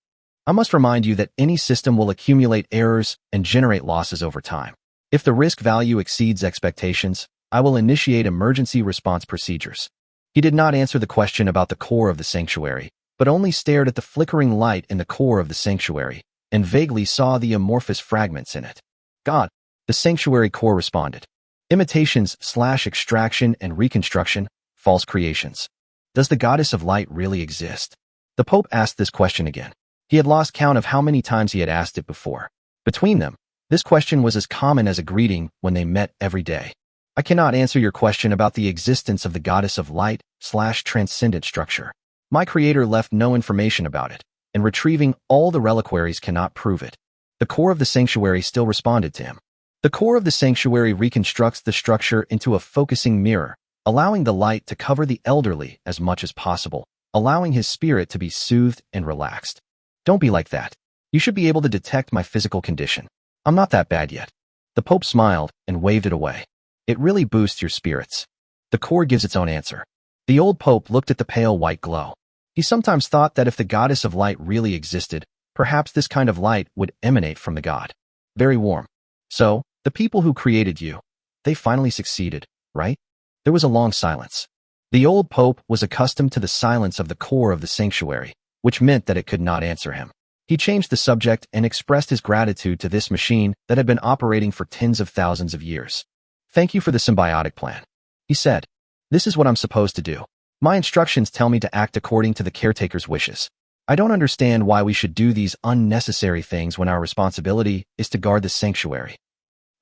I must remind you that any system will accumulate errors and generate losses over time. If the risk value exceeds expectations, I will initiate emergency response procedures. He did not answer the question about the core of the sanctuary, but only stared at the flickering light in the core of the sanctuary and vaguely saw the amorphous fragments in it. God, the sanctuary core responded. Imitations / extraction and reconstruction, false creations. Does the goddess of light really exist? The Pope asked this question again. He had lost count of how many times he had asked it before. Between them, this question was as common as a greeting when they met every day. I cannot answer your question about the existence of the goddess of light / transcendent structure. My creator left no information about it, and retrieving all the reliquaries cannot prove it. The core of the sanctuary still responded to him. The core of the sanctuary reconstructs the structure into a focusing mirror, allowing the light to cover the elderly as much as possible, allowing his spirit to be soothed and relaxed. Don't be like that. You should be able to detect my physical condition. I'm not that bad yet. The Pope smiled and waved it away. It really boosts your spirits. The core gives its own answer. The old Pope looked at the pale white glow. He sometimes thought that if the goddess of light really existed, perhaps this kind of light would emanate from the god. Very warm. So, the people who created you, they finally succeeded, right? There was a long silence. The old Pope was accustomed to the silence of the core of the sanctuary, which meant that it could not answer him. He changed the subject and expressed his gratitude to this machine that had been operating for tens of thousands of years. Thank you for the symbiotic plan. He said, this is what I'm supposed to do. My instructions tell me to act according to the caretaker's wishes. I don't understand why we should do these unnecessary things when our responsibility is to guard the sanctuary.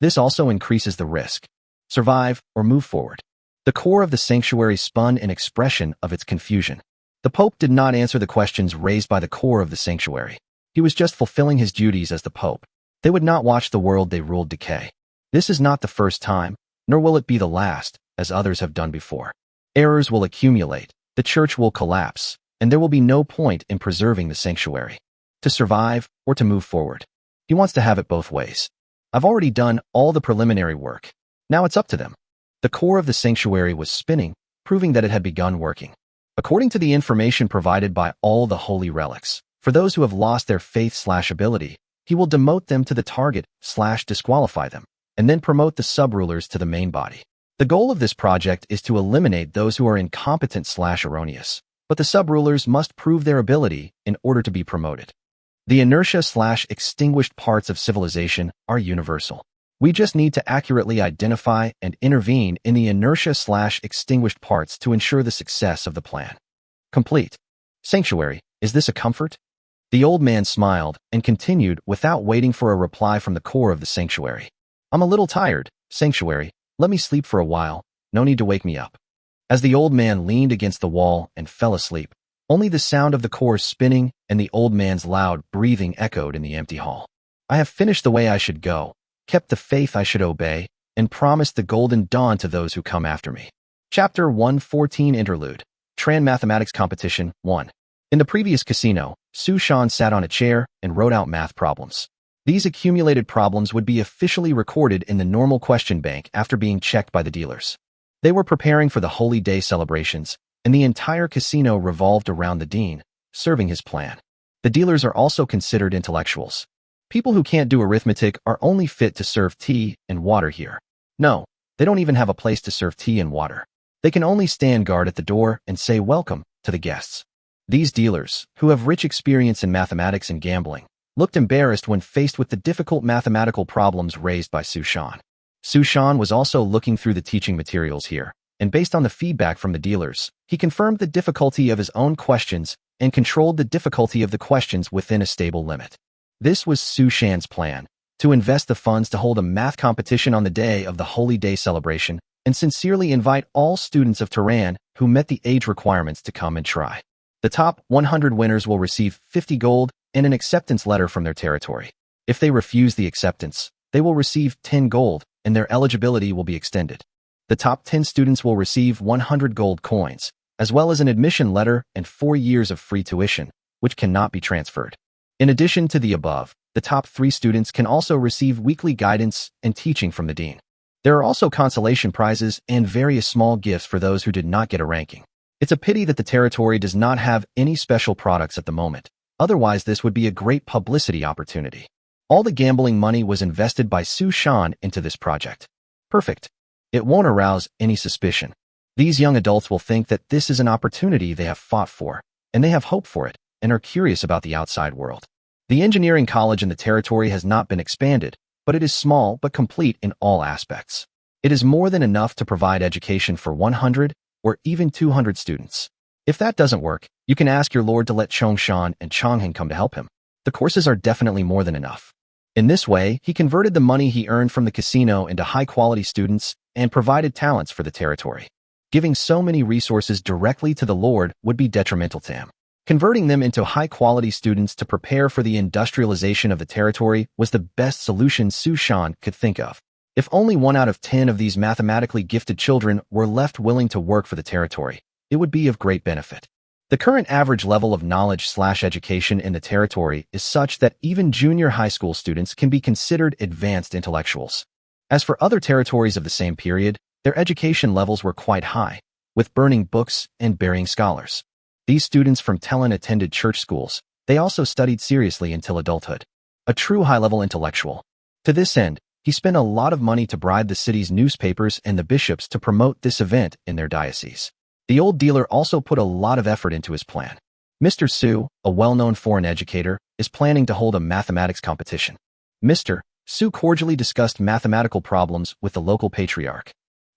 This also increases the risk. Survive or move forward. The core of the sanctuary spun an expression of its confusion. The Pope did not answer the questions raised by the core of the sanctuary. He was just fulfilling his duties as the Pope. They would not watch the world they ruled decay. This is not the first time, nor will it be the last, as others have done before. Errors will accumulate, the church will collapse, and there will be no point in preserving the sanctuary. To survive or to move forward. He wants to have it both ways. I've already done all the preliminary work. Now it's up to them. The core of the sanctuary was spinning, proving that it had begun working. According to the information provided by all the holy relics, for those who have lost their faith / ability, he will demote them to the target / disqualify them, and then promote the sub-rulers to the main body. The goal of this project is to eliminate those who are incompetent / erroneous, but the sub-rulers must prove their ability in order to be promoted. The inertia / extinguished parts of civilization are universal. We just need to accurately identify and intervene in the inertia / extinguished parts to ensure the success of the plan. Complete. Sanctuary, is this a comfort? The old man smiled and continued without waiting for a reply from the core of the sanctuary. I'm a little tired, sanctuary. Let me sleep for a while. No need to wake me up. As the old man leaned against the wall and fell asleep, only the sound of the core spinning and the old man's loud breathing echoed in the empty hall. I have finished the way I should go, kept the faith I should obey, and promised the golden dawn to those who come after me. Chapter 114 Interlude. Tran Mathematics Competition 1. In the previous casino, Su Shan sat on a chair and wrote out math problems. These accumulated problems would be officially recorded in the normal question bank after being checked by the dealers. They were preparing for the Holy Day celebrations, and the entire casino revolved around the dean, serving his plan. The dealers are also considered intellectuals. People who can't do arithmetic are only fit to serve tea and water here. No, they don't even have a place to serve tea and water. They can only stand guard at the door and say welcome to the guests. These dealers, who have rich experience in mathematics and gambling, looked embarrassed when faced with the difficult mathematical problems raised by Su Shan. Su Shan was also looking through the teaching materials here, and based on the feedback from the dealers, he confirmed the difficulty of his own questions and controlled the difficulty of the questions within a stable limit. This was Su Shan's plan, to invest the funds to hold a math competition on the day of the Holy Day celebration and sincerely invite all students of Tehran who met the age requirements to come and try. The top 100 winners will receive 50 gold and an acceptance letter from their territory. If they refuse the acceptance, they will receive 10 gold and their eligibility will be extended. The top 10 students will receive 100 gold coins, as well as an admission letter and 4 years of free tuition, which cannot be transferred. In addition to the above, the top 3 students can also receive weekly guidance and teaching from the dean. There are also consolation prizes and various small gifts for those who did not get a ranking. It's a pity that the territory does not have any special products at the moment. Otherwise, this would be a great publicity opportunity. All the gambling money was invested by Su Shan into this project. Perfect. It won't arouse any suspicion. These young adults will think that this is an opportunity they have fought for, and they have hope for it, and are curious about the outside world. The engineering college in the territory has not been expanded, but it is small but complete in all aspects. It is more than enough to provide education for 100 or even 200 students. If that doesn't work, you can ask your lord to let Chongshan and Chonghan come to help him. The courses are definitely more than enough. In this way, he converted the money he earned from the casino into high-quality students and provided talents for the territory. Giving so many resources directly to the lord would be detrimental to him. Converting them into high-quality students to prepare for the industrialization of the territory was the best solution Su Shan could think of. If only 1 out of 10 of these mathematically gifted children were left willing to work for the territory, it would be of great benefit. The current average level of knowledge/education in the territory is such that even junior high school students can be considered advanced intellectuals. As for other territories of the same period, their education levels were quite high, with burning books and burying scholars. These students from Tellin attended church schools. They also studied seriously until adulthood. A true high-level intellectual. To this end, he spent a lot of money to bribe the city's newspapers and the bishops to promote this event in their diocese. The old dealer also put a lot of effort into his plan. Mr. Su, a well-known foreign educator, is planning to hold a mathematics competition. Mr. Su cordially discussed mathematical problems with the local patriarch.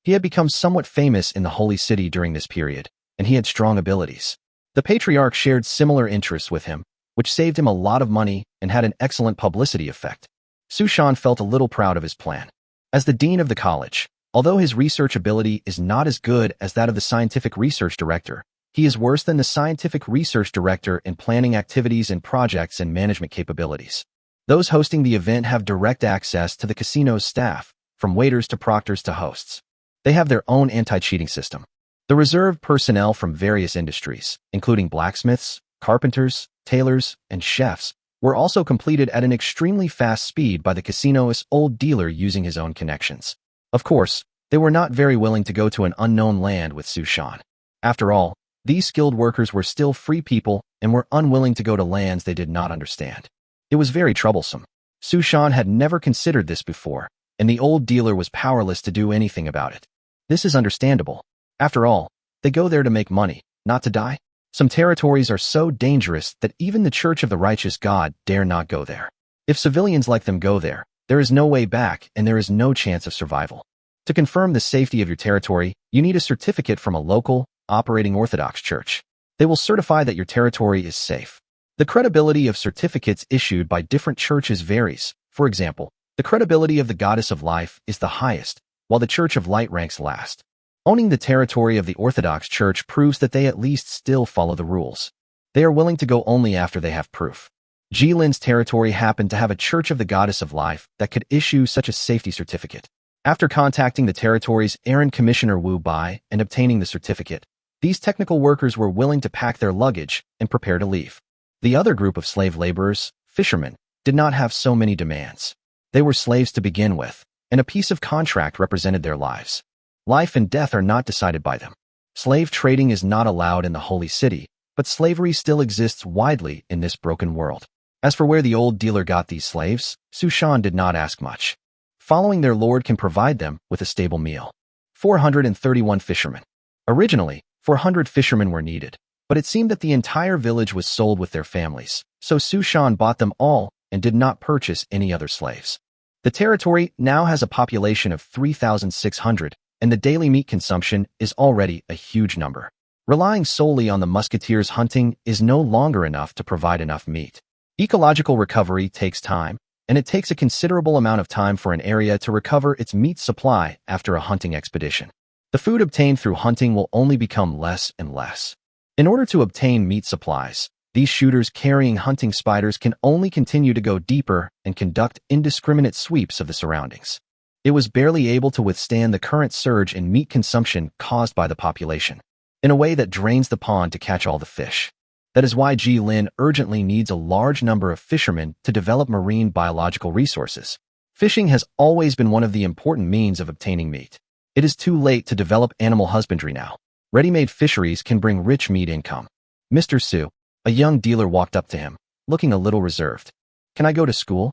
He had become somewhat famous in the Holy City during this period, and he had strong abilities. The patriarch shared similar interests with him, which saved him a lot of money and had an excellent publicity effect. Su Shan felt a little proud of his plan. As the dean of the college, although his research ability is not as good as that of the scientific research director, he is worse than the scientific research director in planning activities and projects and management capabilities. Those hosting the event have direct access to the casino's staff, from waiters to proctors to hosts. They have their own anti-cheating system. The reserved personnel from various industries, including blacksmiths, carpenters, tailors, and chefs, were also completed at an extremely fast speed by the casino's old dealer using his own connections. Of course, they were not very willing to go to an unknown land with Su Shan. After all, these skilled workers were still free people and were unwilling to go to lands they did not understand. It was very troublesome. Su Shan had never considered this before, and the old dealer was powerless to do anything about it. This is understandable. After all, they go there to make money, not to die. Some territories are so dangerous that even the Church of the Righteous God dare not go there. If civilians like them go there, there is no way back and there is no chance of survival. To confirm the safety of your territory, you need a certificate from a local, operating Orthodox church. They will certify that your territory is safe. The credibility of certificates issued by different churches varies. For example, the credibility of the Goddess of Life is the highest, while the Church of Light ranks last. Owning the territory of the Orthodox Church proves that they at least still follow the rules. They are willing to go only after they have proof. Jilin's territory happened to have a Church of the Goddess of Life that could issue such a safety certificate. After contacting the territory's errand commissioner Wu Bai and obtaining the certificate, these technical workers were willing to pack their luggage and prepare to leave. The other group of slave laborers, fishermen, did not have so many demands. They were slaves to begin with, and a piece of contract represented their lives. Life and death are not decided by them. Slave trading is not allowed in the Holy City, but slavery still exists widely in this broken world. As for where the old dealer got these slaves, Su Shan did not ask much. Following their lord can provide them with a stable meal. 431 fishermen. Originally, 400 fishermen were needed, but it seemed that the entire village was sold with their families, so Su Shan bought them all and did not purchase any other slaves. The territory now has a population of 3,600, and the daily meat consumption is already a huge number. Relying solely on the musketeers' hunting is no longer enough to provide enough meat. Ecological recovery takes time, and it takes a considerable amount of time for an area to recover its meat supply after a hunting expedition. The food obtained through hunting will only become less and less. In order to obtain meat supplies, these shooters carrying hunting spiders can only continue to go deeper and conduct indiscriminate sweeps of the surroundings. It was barely able to withstand the current surge in meat consumption caused by the population, in a way that drains the pond to catch all the fish. That is why Jilin urgently needs a large number of fishermen to develop marine biological resources. Fishing has always been one of the important means of obtaining meat. It is too late to develop animal husbandry now. Ready-made fisheries can bring rich meat income. Mr. Su, a young dealer, walked up to him, looking a little reserved. Can I go to school?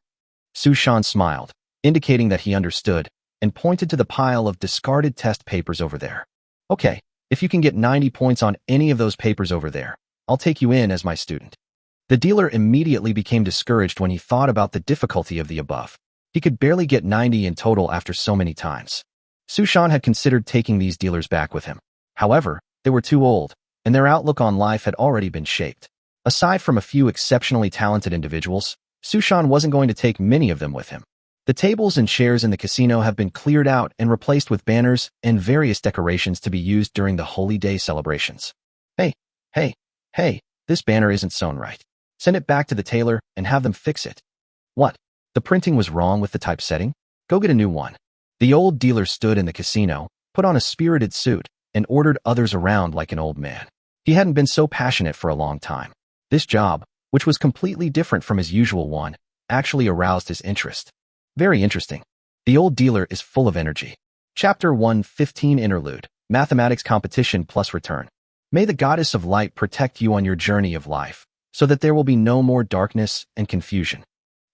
Su Shan smiled, indicating that he understood, and pointed to the pile of discarded test papers over there. Okay, if you can get 90 points on any of those papers over there, I'll take you in as my student. The dealer immediately became discouraged when he thought about the difficulty of the above. He could barely get 90 in total after so many times. Su Shan had considered taking these dealers back with him. However, they were too old, and their outlook on life had already been shaped. Aside from a few exceptionally talented individuals, Su Shan wasn't going to take many of them with him. The tables and chairs in the casino have been cleared out and replaced with banners and various decorations to be used during the Holy Day celebrations. Hey, this banner isn't sewn right. Send it back to the tailor and have them fix it. What? The printing was wrong with the typesetting? Go get a new one. The old dealer stood in the casino, put on a spirited suit, and ordered others around like an old man. He hadn't been so passionate for a long time. This job, which was completely different from his usual one, actually aroused his interest. Very interesting. The old dealer is full of energy. Chapter 1:15 Interlude, Mathematics Competition plus Return. May the goddess of light protect you on your journey of life, so that there will be no more darkness and confusion.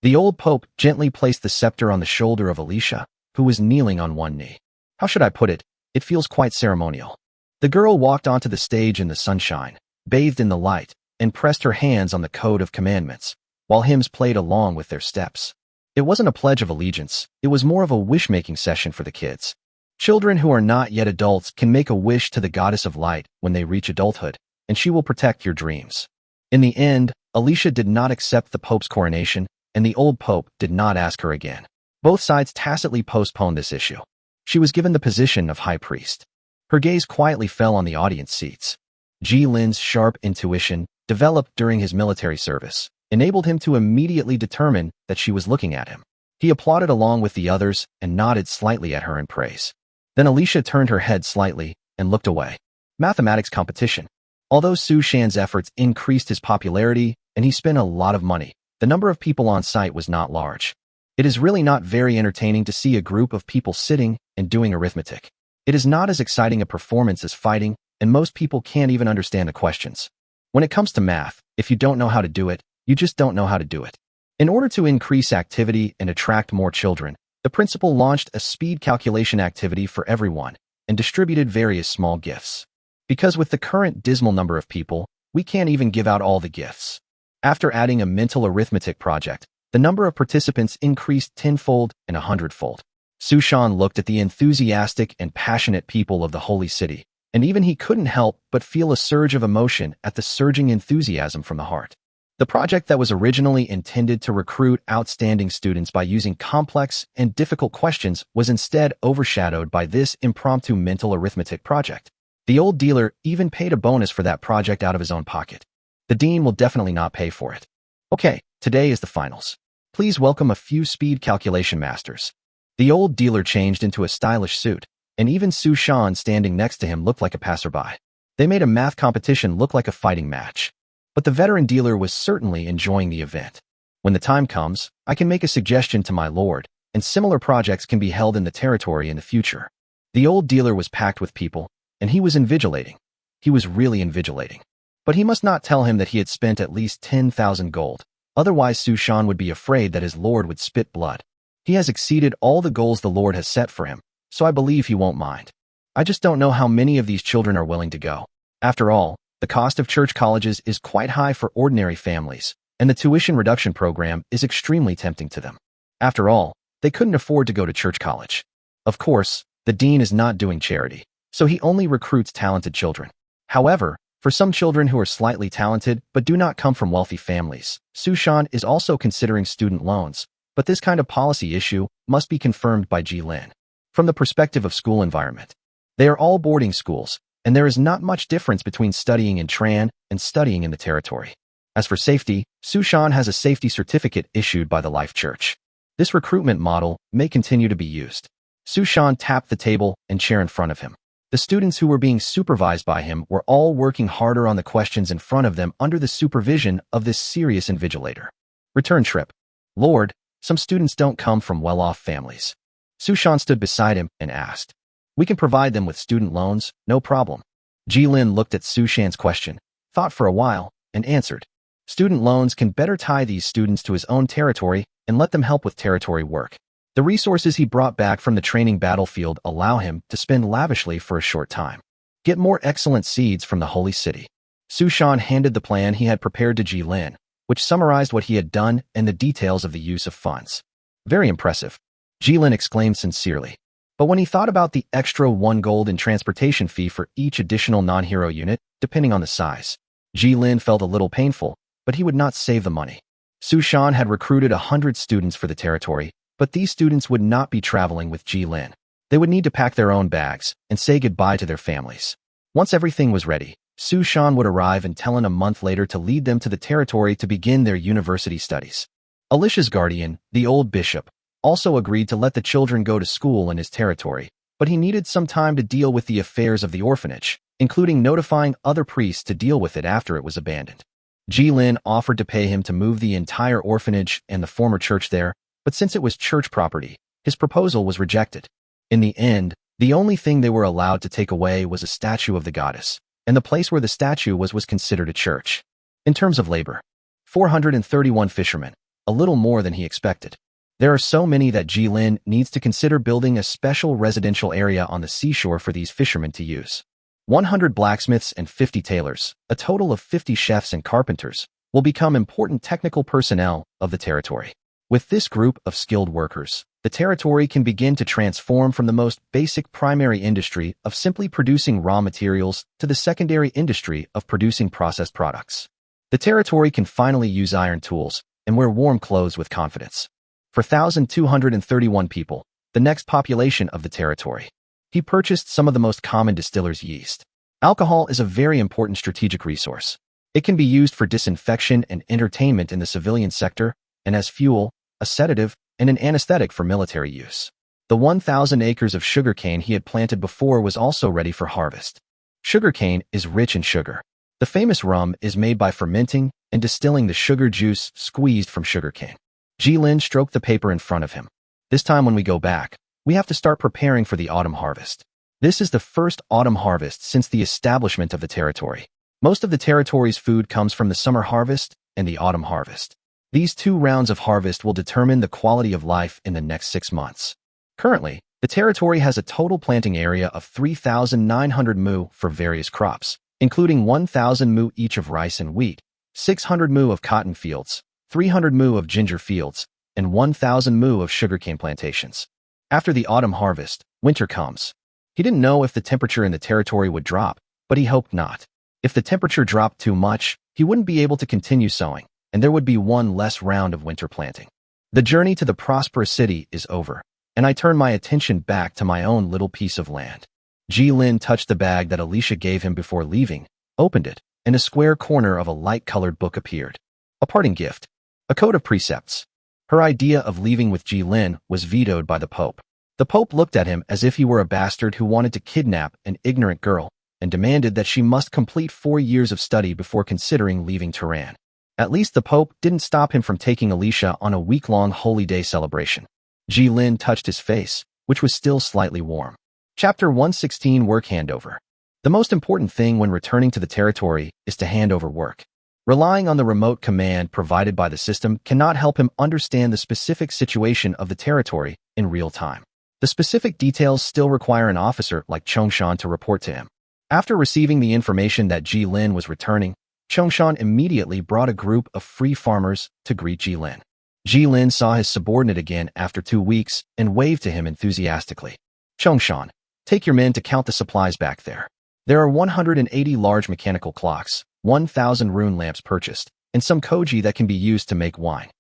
The old pope gently placed the scepter on the shoulder of Alicia, who was kneeling on one knee. How should I put it? It feels quite ceremonial. The girl walked onto the stage in the sunshine, bathed in the light, and pressed her hands on the Code of Commandments, while hymns played along with their steps. It wasn't a pledge of allegiance, it was more of a wish-making session for the kids. Children who are not yet adults can make a wish to the goddess of light when they reach adulthood, and she will protect your dreams. In the end, Alicia did not accept the Pope's coronation, and the old Pope did not ask her again. Both sides tacitly postponed this issue. She was given the position of High Priest. Her gaze quietly fell on the audience seats. Ji Lin's sharp intuition, developed during his military service, enabled him to immediately determine that she was looking at him. He applauded along with the others and nodded slightly at her in praise. Then Alicia turned her head slightly and looked away. Mathematics competition. Although Su Shan's efforts increased his popularity and he spent a lot of money, the number of people on site was not large. It is really not very entertaining to see a group of people sitting and doing arithmetic. It is not as exciting a performance as fighting, and most people can't even understand the questions. When it comes to math, if you don't know how to do it, you just don't know how to do it. In order to increase activity and attract more children, the principal launched a speed calculation activity for everyone and distributed various small gifts. Because with the current dismal number of people, we can't even give out all the gifts. After adding a mental arithmetic project, the number of participants increased tenfold and 100-fold. Su Shan looked at the enthusiastic and passionate people of the holy city, and even he couldn't help but feel a surge of emotion at the surging enthusiasm from the heart. The project that was originally intended to recruit outstanding students by using complex and difficult questions was instead overshadowed by this impromptu mental arithmetic project. The old dealer even paid a bonus for that project out of his own pocket. The dean will definitely not pay for it. Okay, today is the finals. Please welcome a few speed calculation masters. The old dealer changed into a stylish suit, and even Su Shan standing next to him looked like a passerby. They made a math competition look like a fighting match. But the veteran dealer was certainly enjoying the event. When the time comes, I can make a suggestion to my lord, and similar projects can be held in the territory in the future. The old dealer was packed with people, and he was invigilating. He was really invigilating. But he must not tell him that he had spent at least 10,000 gold, otherwise Su Shan would be afraid that his lord would spit blood. He has exceeded all the goals the Lord has set for him, so I believe he won't mind. I just don't know how many of these children are willing to go. After all, the cost of church colleges is quite high for ordinary families, and the tuition reduction program is extremely tempting to them. After all, they couldn't afford to go to church college. Of course, the dean is not doing charity, so he only recruits talented children. However, for some children who are slightly talented but do not come from wealthy families, Su Shan is also considering student loans, but this kind of policy issue must be confirmed by Ji Lin. From the perspective of school environment, they are all boarding schools, and there is not much difference between studying in Tran and studying in the territory. As for safety, Su Shan has a safety certificate issued by the Life Church. This recruitment model may continue to be used. Su Shan tapped the table and chair in front of him. The students who were being supervised by him were all working harder on the questions in front of them under the supervision of this serious invigilator. Return trip. Lord, Some students don't come from well-off families. Sushan stood beside him and asked, "We can provide them with student loans, no problem." Jilin looked at Sushan's question, thought for a while, and answered, "Student loans can better tie these students to his own territory and let them help with territory work. The resources he brought back from the training battlefield allow him to spend lavishly for a short time. Get more excellent seeds from the holy city." Sushan handed the plan he had prepared to Jilin, which summarized what he had done and the details of the use of funds. "Very impressive," Jilin exclaimed sincerely. But when he thought about the extra 1 gold in transportation fee for each additional non-hero unit, depending on the size, Jilin felt a little painful, but he would not save the money. Sushan had recruited 100 students for the territory, but these students would not be traveling with Jilin. They would need to pack their own bags and say goodbye to their families. Once everything was ready, Sushan would arrive and tell in a month later to lead them to the territory to begin their university studies. Alicia's guardian, the old bishop, also agreed to let the children go to school in his territory, but he needed some time to deal with the affairs of the orphanage, including notifying other priests to deal with it after it was abandoned. Jilin offered to pay him to move the entire orphanage and the former church there, but since it was church property, his proposal was rejected. In the end, the only thing they were allowed to take away was a statue of the goddess, and the place where the statue was considered a church. In terms of labor, 431 fishermen, a little more than he expected. There are so many that Jilin needs to consider building a special residential area on the seashore for these fishermen to use. 100 blacksmiths and 50 tailors, a total of 50 chefs and carpenters, will become important technical personnel of the territory. With this group of skilled workers, the territory can begin to transform from the most basic primary industry of simply producing raw materials to the secondary industry of producing processed products. The territory can finally use iron tools and wear warm clothes with confidence. For 1,231 people, the next population of the territory. He purchased some of the most common distillers' yeast. Alcohol is a very important strategic resource. It can be used for disinfection and entertainment in the civilian sector, and as fuel, a sedative, and an anesthetic for military use. The 1,000 acres of sugarcane he had planted before was also ready for harvest. Sugarcane is rich in sugar. The famous rum is made by fermenting and distilling the sugar juice squeezed from sugarcane. Jilin stroked the paper in front of him. "This time when we go back, we have to start preparing for the autumn harvest. This is the first autumn harvest since the establishment of the territory. Most of the territory's food comes from the summer harvest and the autumn harvest. These 2 rounds of harvest will determine the quality of life in the next 6 months. Currently, the territory has a total planting area of 3,900 mu for various crops, including 1,000 mu each of rice and wheat, 600 mu of cotton fields, 300 mu of ginger fields, and 1,000 mu of sugarcane plantations. After the autumn harvest, winter comes. He didn't know if the temperature in the territory would drop, but he hoped not. If the temperature dropped too much, he wouldn't be able to continue sowing, and there would be one less round of winter planting. The journey to the prosperous city is over, and I turn my attention back to my own little piece of land." Jilin touched the bag that Alicia gave him before leaving, opened it, and a square corner of a light-colored book appeared. A parting gift. A code of precepts. Her idea of leaving with Jilin was vetoed by the Pope. The Pope looked at him as if he were a bastard who wanted to kidnap an ignorant girl and demanded that she must complete 4 years of study before considering leaving Tehran. At least the Pope didn't stop him from taking Alicia on a week-long holy day celebration. Jilin touched his face, which was still slightly warm. Chapter 116 Work Handover. The most important thing when returning to the territory is to hand over work. Relying on the remote command provided by the system cannot help him understand the specific situation of the territory in real time. The specific details still require an officer like Chongshan to report to him. After receiving the information that Jilin was returning, Chongshan immediately brought a group of free farmers to greet Jilin. Jilin saw his subordinate again after 2 weeks and waved to him enthusiastically. "Chongshan, take your men to count the supplies back there. There are 180 large mechanical clocks, 1,000 rune lamps purchased, and some koji that can be used to make wine."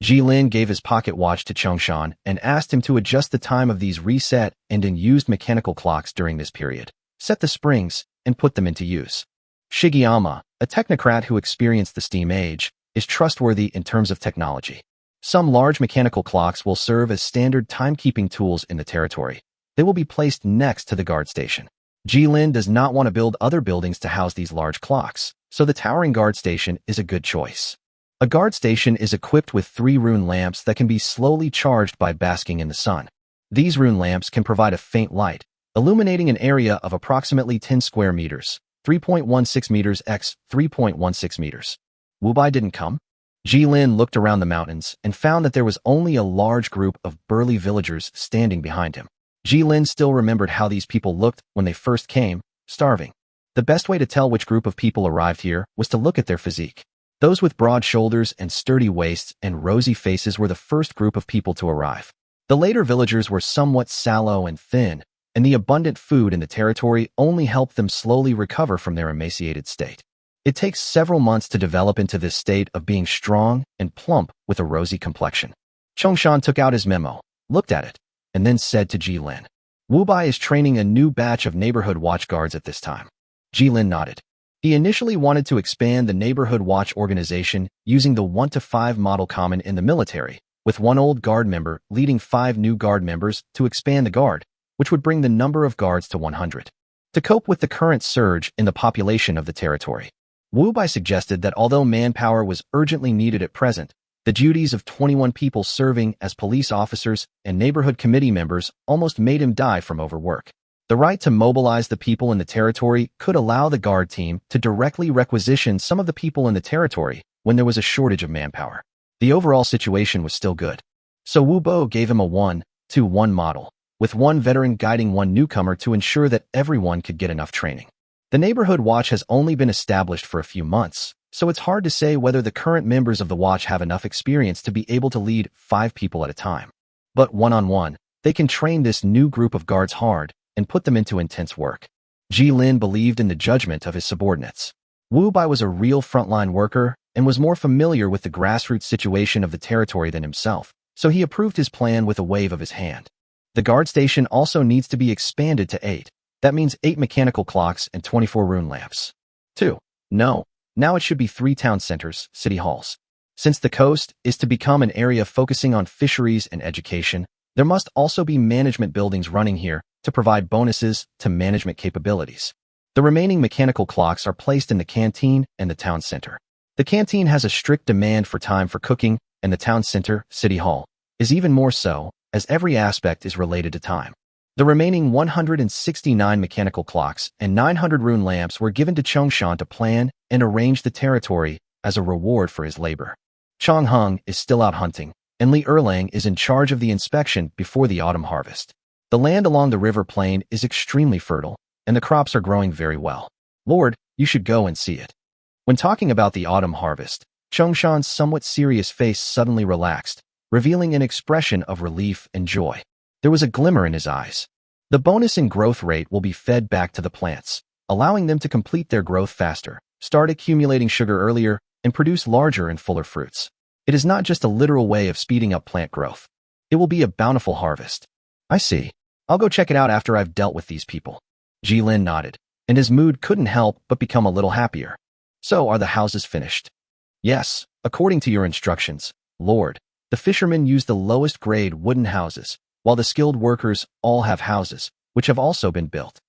Jilin gave his pocket watch to Chongshan and asked him to adjust the time of these reset and unused mechanical clocks during this period, set the springs, and put them into use. Shigeyama, a technocrat who experienced the steam age, is trustworthy in terms of technology. Some large mechanical clocks will serve as standard timekeeping tools in the territory. They will be placed next to the guard station. Jilin does not want to build other buildings to house these large clocks, so the towering guard station is a good choice. A guard station is equipped with 3 rune lamps that can be slowly charged by basking in the sun. These rune lamps can provide a faint light, illuminating an area of approximately 10 square meters, 3.16 meters x 3.16 meters. Wu Bai didn't come? Jilin looked around the mountains and found that there was only a large group of burly villagers standing behind him. Jilin still remembered how these people looked when they first came, starving. The best way to tell which group of people arrived here was to look at their physique. Those with broad shoulders and sturdy waists and rosy faces were the first group of people to arrive. The later villagers were somewhat sallow and thin, and the abundant food in the territory only helped them slowly recover from their emaciated state. It takes several months to develop into this state of being strong and plump with a rosy complexion. Chongshan took out his memo, looked at it, and then said to Jilin, "Wu Bai is training a new batch of neighborhood watch guards at this time." Jilin nodded. He initially wanted to expand the neighborhood watch organization using the 1-to-5 model common in the military, with 1 old guard member leading 5 new guard members to expand the guard, which would bring the number of guards to 100. To cope with the current surge in the population of the territory, Wu Bai suggested that although manpower was urgently needed at present, the duties of 21 people serving as police officers and neighborhood committee members almost made him die from overwork. The right to mobilize the people in the territory could allow the guard team to directly requisition some of the people in the territory when there was a shortage of manpower. The overall situation was still good. So Wu Bo gave him a 1-to-1 model, with 1 veteran guiding 1 newcomer to ensure that everyone could get enough training. The neighborhood watch has only been established for a few months, so it's hard to say whether the current members of the watch have enough experience to be able to lead 5 people at a time. But one-on-one, they can train this new group of guards hard and put them into intense work. Jilin believed in the judgment of his subordinates. Wu Bai was a real frontline worker and was more familiar with the grassroots situation of the territory than himself, so he approved his plan with a wave of his hand. The guard station also needs to be expanded to 8. That means 8 mechanical clocks and 24 rune lamps. 2. No, now it should be 3 town centers, city halls. Since the coast is to become an area focusing on fisheries and education, there must also be management buildings running here to provide bonuses to management capabilities. The remaining mechanical clocks are placed in the canteen and the town center. The canteen has a strict demand for time for cooking, and the town center, City Hall, is even more so, as every aspect is related to time. The remaining 169 mechanical clocks and 900 rune lamps were given to Chongshan to plan and arrange the territory as a reward for his labor. Chong Hung is still out hunting, and Li Erlang is in charge of the inspection before the autumn harvest. The land along the river plain is extremely fertile, and the crops are growing very well. Lord, you should go and see it. When talking about the autumn harvest, Chongshan's somewhat serious face suddenly relaxed, revealing an expression of relief and joy. There was a glimmer in his eyes. The bonus in growth rate will be fed back to the plants, allowing them to complete their growth faster, start accumulating sugar earlier, and produce larger and fuller fruits. It is not just a literal way of speeding up plant growth. It will be a bountiful harvest. I see. I'll go check it out after I've dealt with these people. Jilin nodded, and his mood couldn't help but become a little happier. So are the houses finished? Yes, according to your instructions, Lord. The fishermen use the lowest grade wooden houses, while the skilled workers all have houses, which have also been built.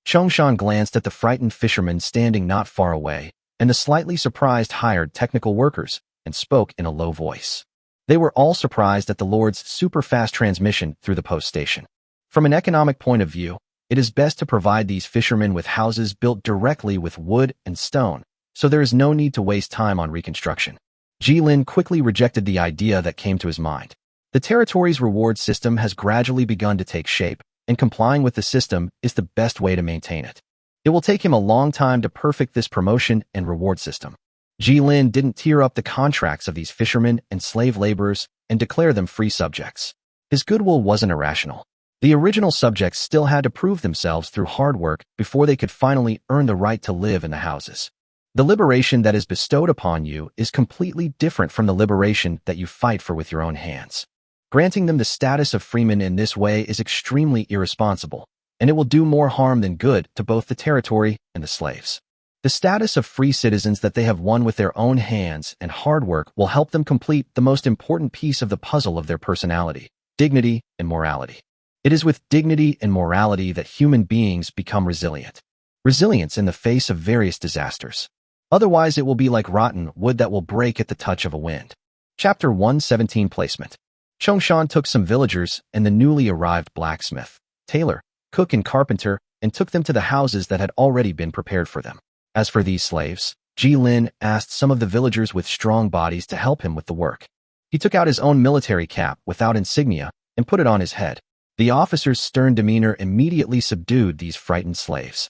Chongshan glanced at the frightened fishermen standing not far away, and the slightly surprised hired technical workers, and spoke in a low voice. They were all surprised at the Lord's super-fast transmission through the post station. From an economic point of view, it is best to provide these fishermen with houses built directly with wood and stone, so there is no need to waste time on reconstruction. Jilin quickly rejected the idea that came to his mind. The territory's reward system has gradually begun to take shape, and complying with the system is the best way to maintain it. It will take him a long time to perfect this promotion and reward system. Jilin didn't tear up the contracts of these fishermen and slave laborers and declare them free subjects. His goodwill wasn't irrational. The original subjects still had to prove themselves through hard work before they could finally earn the right to live in the houses. The liberation that is bestowed upon you is completely different from the liberation that you fight for with your own hands. Granting them the status of freemen in this way is extremely irresponsible, and it will do more harm than good to both the territory and the slaves. The status of free citizens that they have won with their own hands and hard work will help them complete the most important piece of the puzzle of their personality, dignity and morality. It is with dignity and morality that human beings become resilient. Resilience in the face of various disasters. Otherwise, it will be like rotten wood that will break at the touch of a wind. Chapter 117 Placement. Chongshan took some villagers and the newly arrived blacksmith, tailor, cook, and carpenter and took them to the houses that had already been prepared for them. As for these slaves, Lin asked some of the villagers with strong bodies to help him with the work. He took out his own military cap without insignia and put it on his head. The officer's stern demeanor immediately subdued these frightened slaves.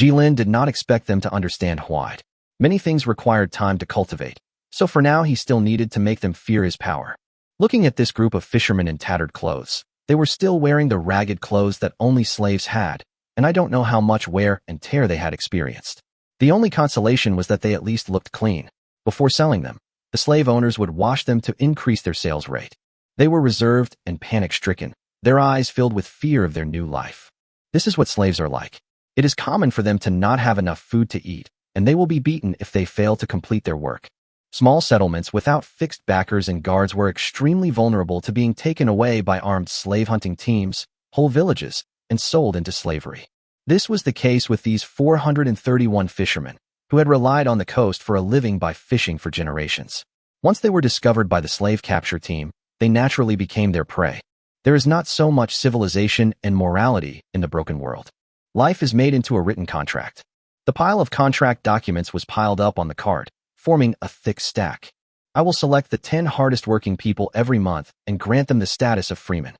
Lin did not expect them to understand why. Many things required time to cultivate, so for now he still needed to make them fear his power. Looking at this group of fishermen in tattered clothes, they were still wearing the ragged clothes that only slaves had, and I don't know how much wear and tear they had experienced. The only consolation was that they at least looked clean. Before selling them, the slave owners would wash them to increase their sales rate. They were reserved and panic-stricken, their eyes filled with fear of their new life. This is what slaves are like. It is common for them to not have enough food to eat, and they will be beaten if they fail to complete their work. Small settlements without fixed backers and guards were extremely vulnerable to being taken away by armed slave-hunting teams, whole villages, and sold into slavery. This was the case with these 431 fishermen, who had relied on the coast for a living by fishing for generations. Once they were discovered by the slave capture team, they naturally became their prey. There is not so much civilization and morality in the broken world. Life is made into a written contract. The pile of contract documents was piled up on the cart, forming a thick stack. I will select the 10 hardest working people every month and grant them the status of freeman.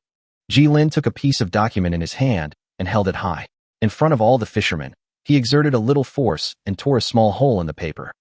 Lin took a piece of document in his hand and held it high. In front of all the fishermen, he exerted a little force and tore a small hole in the paper.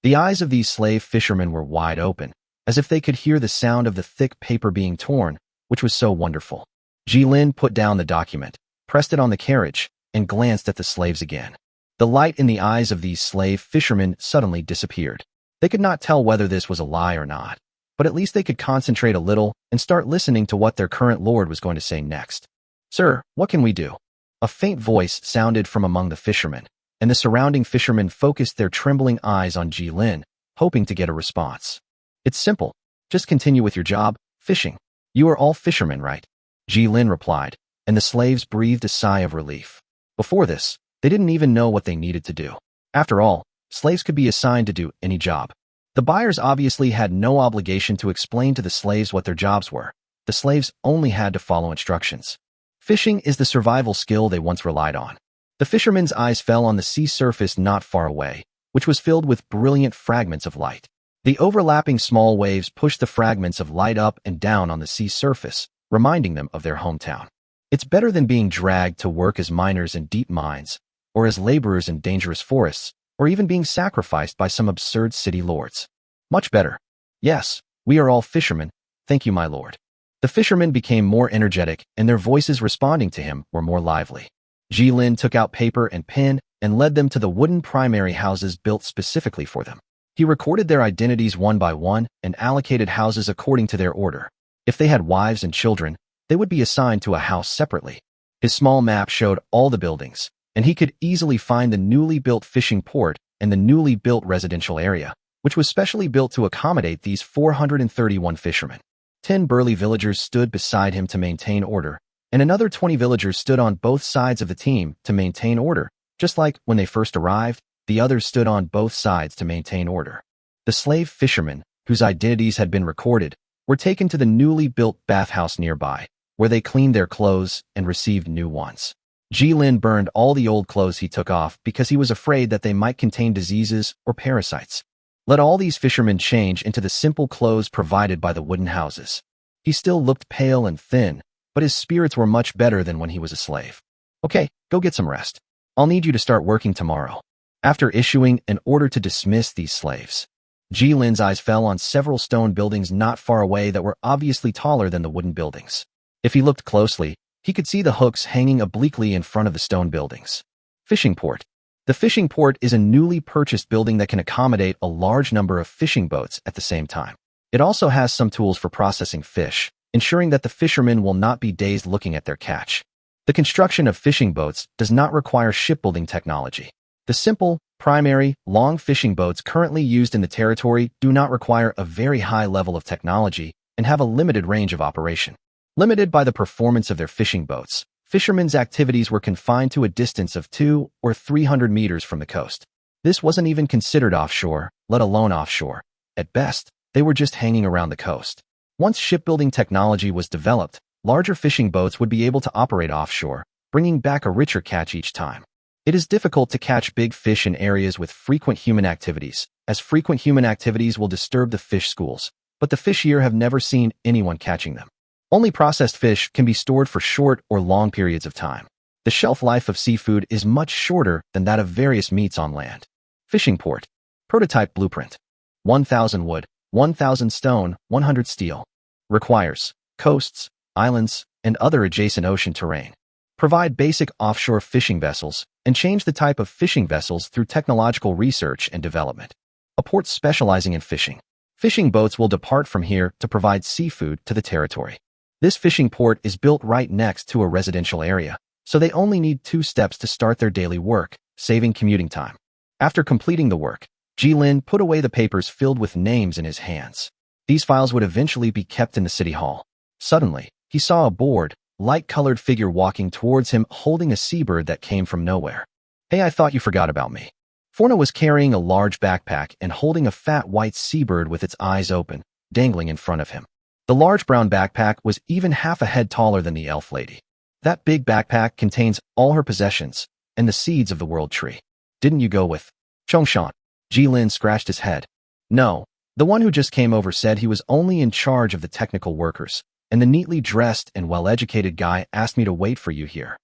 The eyes of these slave fishermen were wide open, as if they could hear the sound of the thick paper being torn, which was so wonderful. Lin put down the document, pressed it on the carriage, and glanced at the slaves again. The light in the eyes of these slave fishermen suddenly disappeared. They could not tell whether this was a lie or not, but at least they could concentrate a little and start listening to what their current lord was going to say next. "Sir, what can we do?" A faint voice sounded from among the fishermen, and the surrounding fishermen focused their trembling eyes on Lin, hoping to get a response. "It's simple. Just continue with your job, fishing. You are all fishermen, right?" Lin replied, and the slaves breathed a sigh of relief. Before this, they didn't even know what they needed to do. After all, slaves could be assigned to do any job. The buyers obviously had no obligation to explain to the slaves what their jobs were. The slaves only had to follow instructions. Fishing is the survival skill they once relied on. The fishermen's eyes fell on the sea surface not far away, which was filled with brilliant fragments of light. The overlapping small waves pushed the fragments of light up and down on the sea surface, reminding them of their hometown. It's better than being dragged to work as miners in deep mines, or as laborers in dangerous forests, or even being sacrificed by some absurd city lords. Much better. Yes, we are all fishermen. Thank you, my lord. The fishermen became more energetic, and their voices responding to him were more lively. Lin took out paper and pen and led them to the wooden primary houses built specifically for them. He recorded their identities one by one and allocated houses according to their order. If they had wives and children, they would be assigned to a house separately. His small map showed all the buildings, and he could easily find the newly built fishing port and the newly built residential area, which was specially built to accommodate these 431 fishermen. 10 burly villagers stood beside him to maintain order, and another 20 villagers stood on both sides of the team to maintain order. Just like when they first arrived, the others stood on both sides to maintain order. The slave fishermen, whose identities had been recorded, were taken to the newly built bathhouse nearby, where they cleaned their clothes and received new ones. Lin burned all the old clothes he took off because he was afraid that they might contain diseases or parasites. Let all these fishermen change into the simple clothes provided by the wooden houses. He still looked pale and thin, but his spirits were much better than when he was a slave. "Okay, go get some rest. I'll need you to start working tomorrow." After issuing an order to dismiss these slaves, Lin's eyes fell on several stone buildings not far away that were obviously taller than the wooden buildings. If he looked closely, he could see the hooks hanging obliquely in front of the stone buildings. Fishing port. The fishing port is a newly purchased building that can accommodate a large number of fishing boats at the same time. It also has some tools for processing fish, ensuring that the fishermen will not be dazed looking at their catch. The construction of fishing boats does not require shipbuilding technology. The simple, primary, long fishing boats currently used in the territory do not require a very high level of technology and have a limited range of operation. Limited by the performance of their fishing boats, fishermen's activities were confined to a distance of 200 or 300 meters from the coast. This wasn't even considered offshore, let alone offshore. At best, they were just hanging around the coast. Once shipbuilding technology was developed, larger fishing boats would be able to operate offshore, bringing back a richer catch each time. It is difficult to catch big fish in areas with frequent human activities, as frequent human activities will disturb the fish schools, but the fish here have never seen anyone catching them. Only processed fish can be stored for short or long periods of time. The shelf life of seafood is much shorter than that of various meats on land. Fishing port. Prototype blueprint. 1,000 wood, 1,000 stone, 100 steel. Requires coasts, islands, and other adjacent ocean terrain. Provide basic offshore fishing vessels and change the type of fishing vessels through technological research and development. A port specializing in fishing. Fishing boats will depart from here to provide seafood to the territory. This fishing port is built right next to a residential area, so they only need 2 steps to start their daily work, saving commuting time. After completing the work, Ji-Lin put away the papers filled with names in his hands. These files would eventually be kept in the city hall. Suddenly, he saw a bored, light-colored figure walking towards him holding a seabird that came from nowhere. Hey, I thought you forgot about me. Forna was carrying a large backpack and holding a fat white seabird with its eyes open, dangling in front of him. The large brown backpack was even half a head taller than the elf lady. That big backpack contains all her possessions and the seeds of the world tree. Didn't you go with Chongshan? Ji-Lin scratched his head. No, the one who just came over said he was only in charge of the technical workers, and the neatly dressed and well-educated guy asked me to wait for you here.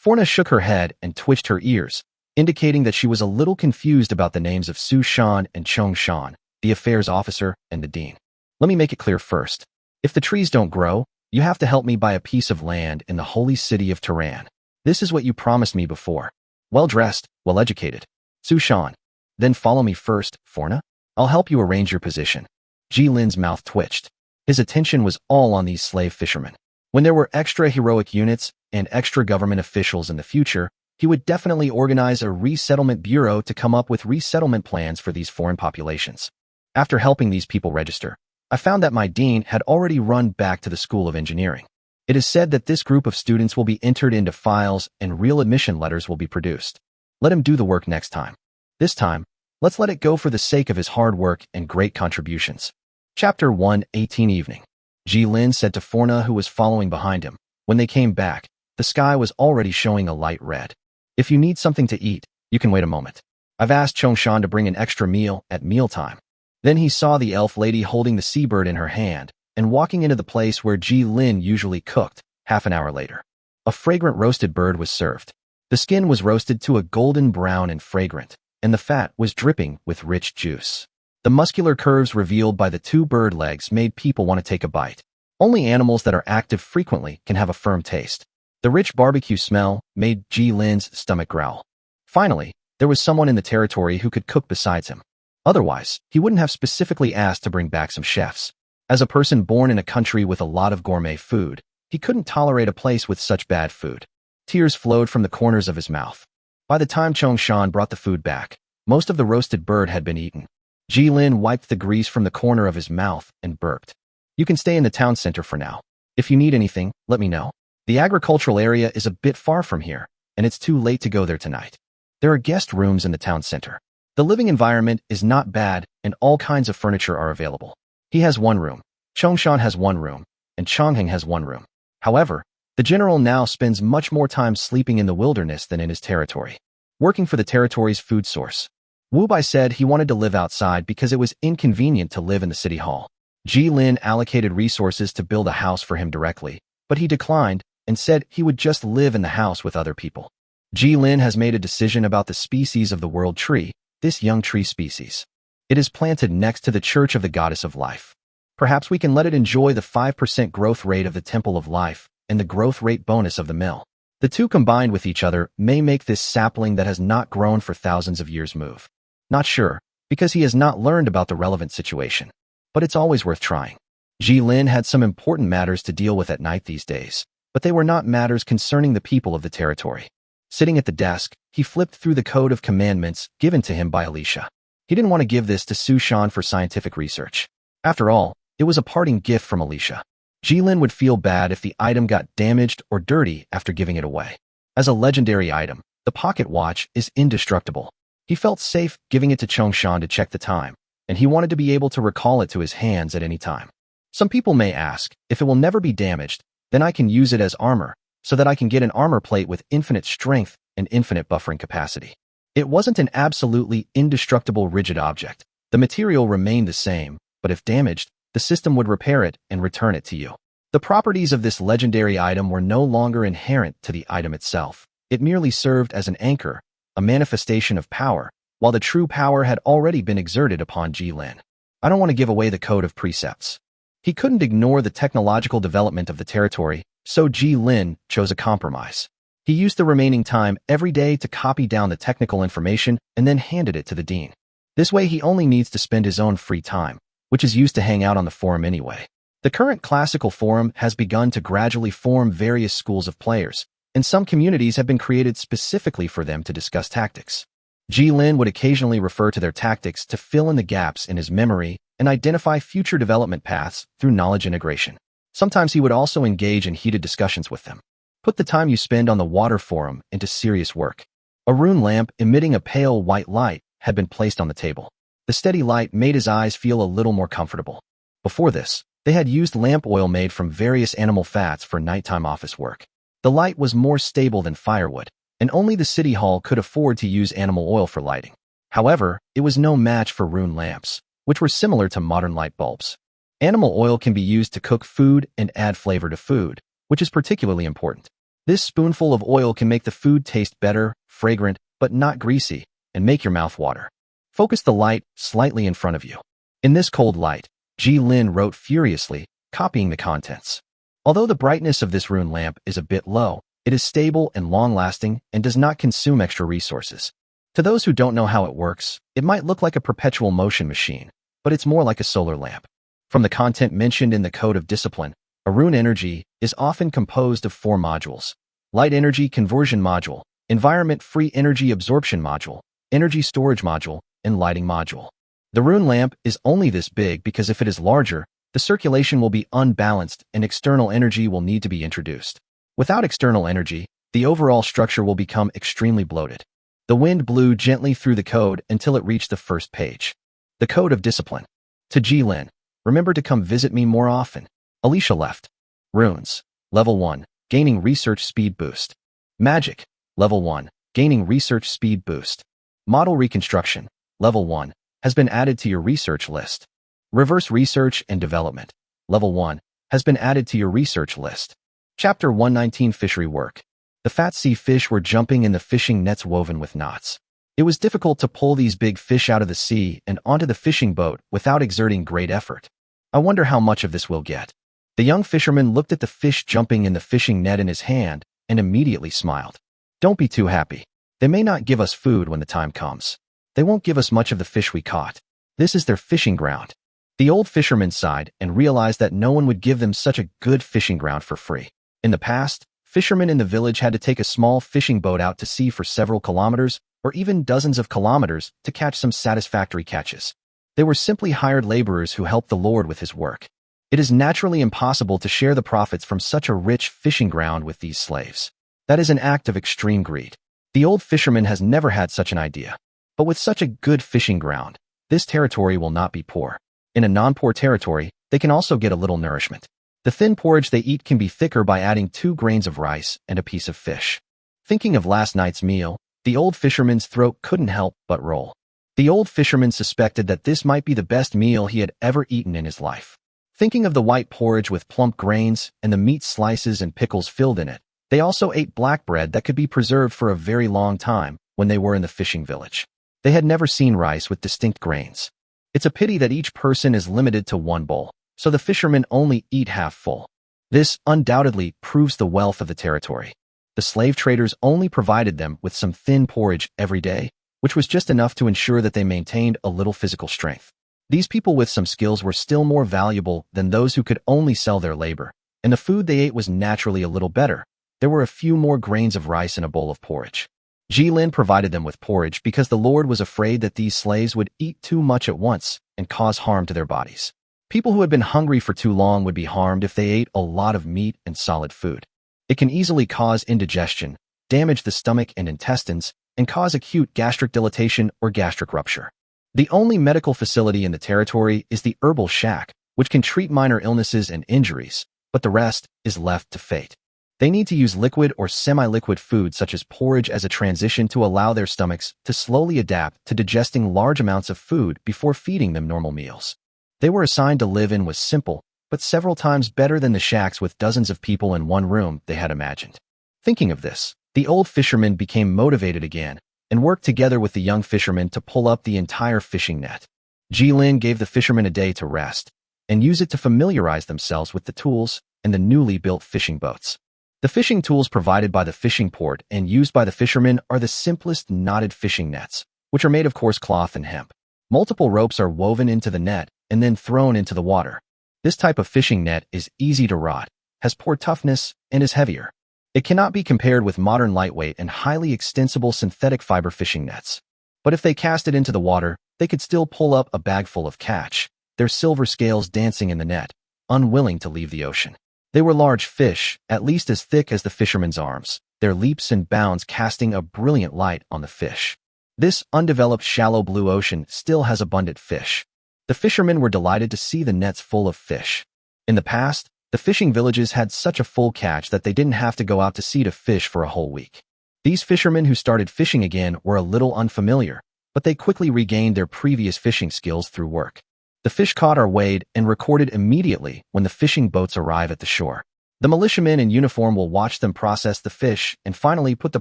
Forna shook her head and twitched her ears, indicating that she was a little confused about the names of Su Shan and Chong Shan, the affairs officer and the dean. Let me make it clear first. If the trees don't grow, you have to help me buy a piece of land in the holy city of Tehran. This is what you promised me before. Well-dressed, well-educated. Su Shan. Then follow me first, Forna. I'll help you arrange your position. Ji-Lin's mouth twitched. His attention was all on these slave fishermen. When there were extra heroic units and extra government officials in the future, he would definitely organize a resettlement bureau to come up with resettlement plans for these foreign populations. After helping these people register, I found that my dean had already run back to the School of Engineering. It is said that this group of students will be entered into files and real admission letters will be produced. Let him do the work next time. This time, let's let it go for the sake of his hard work and great contributions. Chapter 1:18 Evening. Ji-Lin said to Forna, who was following behind him. When they came back, the sky was already showing a light red. If you need something to eat, you can wait a moment. I've asked Chongshan to bring an extra meal at mealtime. Then he saw the elf lady holding the seabird in her hand and walking into the place where Ji-Lin usually cooked. Half an hour later, a fragrant roasted bird was served. The skin was roasted to a golden brown and fragrant, and the fat was dripping with rich juice. The muscular curves revealed by the 2 bird legs made people want to take a bite. Only animals that are active frequently can have a firm taste. The rich barbecue smell made Ji-Lin's stomach growl. Finally, there was someone in the territory who could cook besides him. Otherwise, he wouldn't have specifically asked to bring back some chefs. As a person born in a country with a lot of gourmet food, he couldn't tolerate a place with such bad food. Tears flowed from the corners of his mouth. By the time Chongshan brought the food back, most of the roasted bird had been eaten. Ji-Lin wiped the grease from the corner of his mouth and burped. You can stay in the town center for now. If you need anything, let me know. The agricultural area is a bit far from here, and it's too late to go there tonight. There are guest rooms in the town center. The living environment is not bad, and all kinds of furniture are available. He has 1 room, Chongshan has 1 room, and Chongheng has 1 room. However, the general now spends much more time sleeping in the wilderness than in his territory, working for the territory's food source. Wu Bai said he wanted to live outside because it was inconvenient to live in the city hall. Ji-Lin allocated resources to build a house for him directly, but he declined and said he would just live in the house with other people. Ji-Lin has made a decision about the species of the world tree, this young tree species. It is planted next to the Church of the Goddess of Life. Perhaps we can let it enjoy the 5% growth rate of the Temple of Life and the growth rate bonus of the mill. The two combined with each other may make this sapling that has not grown for thousands of years move. Not sure, because he has not learned about the relevant situation. But it's always worth trying. Ji-Lin had some important matters to deal with at night these days, but they were not matters concerning the people of the territory. Sitting at the desk, he flipped through the Code of Commandments given to him by Alicia. He didn't want to give this to Su Shan for scientific research. After all, it was a parting gift from Alicia. Ji-Lin would feel bad if the item got damaged or dirty after giving it away. As a legendary item, the pocket watch is indestructible. He felt safe giving it to Chongshan to check the time, and he wanted to be able to recall it to his hands at any time. Some people may ask, if it will never be damaged, then I can use it as armor, so that I can get an armor plate with infinite strength and infinite buffering capacity. It wasn't an absolutely indestructible rigid object. The material remained the same, but if damaged, the system would repair it and return it to you. The properties of this legendary item were no longer inherent to the item itself. It merely served as an anchor, a manifestation of power, while the true power had already been exerted upon Jilin. I don't want to give away the code of precepts. He couldn't ignore the technological development of the territory, so Jilin chose a compromise. He used the remaining time every day to copy down the technical information and then handed it to the dean. This way he only needs to spend his own free time, which is used to hang out on the forum anyway. The current classical forum has begun to gradually form various schools of players, and some communities have been created specifically for them to discuss tactics. Jilin would occasionally refer to their tactics to fill in the gaps in his memory and identify future development paths through knowledge integration. Sometimes he would also engage in heated discussions with them. Put the time you spend on the water forum into serious work. A rune lamp emitting a pale white light had been placed on the table. The steady light made his eyes feel a little more comfortable. Before this, they had used lamp oil made from various animal fats for nighttime office work. The light was more stable than firewood, and only the city hall could afford to use animal oil for lighting. However, it was no match for rune lamps, which were similar to modern light bulbs. Animal oil can be used to cook food and add flavor to food, which is particularly important. This spoonful of oil can make the food taste better, fragrant, but not greasy, and make your mouth water. Focus the light slightly in front of you. In this cold light, Jilin wrote furiously, copying the contents. Although the brightness of this rune lamp is a bit low, it is stable and long-lasting and does not consume extra resources. To those who don't know how it works, it might look like a perpetual motion machine, but it's more like a solar lamp. From the content mentioned in the Code of Discipline, a rune energy is often composed of 4 modules: Light Energy Conversion Module, Environment Free Energy Absorption Module, Energy Storage Module, and Lighting Module. The rune lamp is only this big because if it is larger, the circulation will be unbalanced and external energy will need to be introduced. Without external energy, the overall structure will become extremely bloated. The wind blew gently through the code until it reached the first page. The Code of Discipline. To Jilin, remember to come visit me more often. Alicia left. Runes. Level 1. Gaining Research Speed Boost. Magic. Level 1. Gaining Research Speed Boost. Model Reconstruction. Level 1. Has been added to your research list. Reverse Research and Development. Level 1. Has been added to your research list. Chapter 119 Fishery Work. The fat sea fish were jumping in the fishing nets woven with knots. It was difficult to pull these big fish out of the sea and onto the fishing boat without exerting great effort. I wonder how much of this we'll get. The young fisherman looked at the fish jumping in the fishing net in his hand and immediately smiled. Don't be too happy. They may not give us food when the time comes. They won't give us much of the fish we caught. This is their fishing ground. The old fisherman sighed and realized that no one would give them such a good fishing ground for free. In the past, fishermen in the village had to take a small fishing boat out to sea for several kilometers or even dozens of kilometers to catch some satisfactory catches. They were simply hired laborers who helped the Lord with his work. It is naturally impossible to share the profits from such a rich fishing ground with these slaves. That is an act of extreme greed. The old fisherman has never had such an idea. But with such a good fishing ground, this territory will not be poor. In a non-poor territory, they can also get a little nourishment. The thin porridge they eat can be thicker by adding 2 grains of rice and a piece of fish. Thinking of last night's meal, the old fisherman's throat couldn't help but roll. The old fisherman suspected that this might be the best meal he had ever eaten in his life. Thinking of the white porridge with plump grains and the meat slices and pickles filled in it, they also ate black bread that could be preserved for a very long time when they were in the fishing village. They had never seen rice with distinct grains. It's a pity that each person is limited to 1 bowl, so the fishermen only eat half full. This undoubtedly proves the wealth of the territory. The slave traders only provided them with some thin porridge every day, which was just enough to ensure that they maintained a little physical strength. These people with some skills were still more valuable than those who could only sell their labor, and the food they ate was naturally a little better. There were a few more grains of rice in a bowl of porridge. Jilin provided them with porridge because the Lord was afraid that these slaves would eat too much at once and cause harm to their bodies. People who had been hungry for too long would be harmed if they ate a lot of meat and solid food. It can easily cause indigestion, damage the stomach and intestines, and cause acute gastric dilatation or gastric rupture. The only medical facility in the territory is the herbal shack, which can treat minor illnesses and injuries, but the rest is left to fate. They need to use liquid or semi-liquid food such as porridge as a transition to allow their stomachs to slowly adapt to digesting large amounts of food before feeding them normal meals. They were assigned to live in was simple, but several times better than the shacks with dozens of people in one room they had imagined. Thinking of this, the old fisherman became motivated again and worked together with the young fisherman to pull up the entire fishing net. Jilin gave the fishermen a day to rest and use it to familiarize themselves with the tools and the newly built fishing boats. The fishing tools provided by the fishing port and used by the fishermen are the simplest knotted fishing nets, which are made of coarse cloth and hemp. Multiple ropes are woven into the net and then thrown into the water. This type of fishing net is easy to rot, has poor toughness, and is heavier. It cannot be compared with modern lightweight and highly extensible synthetic fiber fishing nets. But if they cast it into the water, they could still pull up a bag full of catch, their silver scales dancing in the net, unwilling to leave the ocean. They were large fish, at least as thick as the fisherman's arms, their leaps and bounds casting a brilliant light on the fish. This undeveloped shallow blue ocean still has abundant fish. The fishermen were delighted to see the nets full of fish. In the past, the fishing villages had such a full catch that they didn't have to go out to sea to fish for a whole week. These fishermen who started fishing again were a little unfamiliar, but they quickly regained their previous fishing skills through work. The fish caught are weighed and recorded immediately when the fishing boats arrive at the shore. The militiamen in uniform will watch them process the fish and finally put the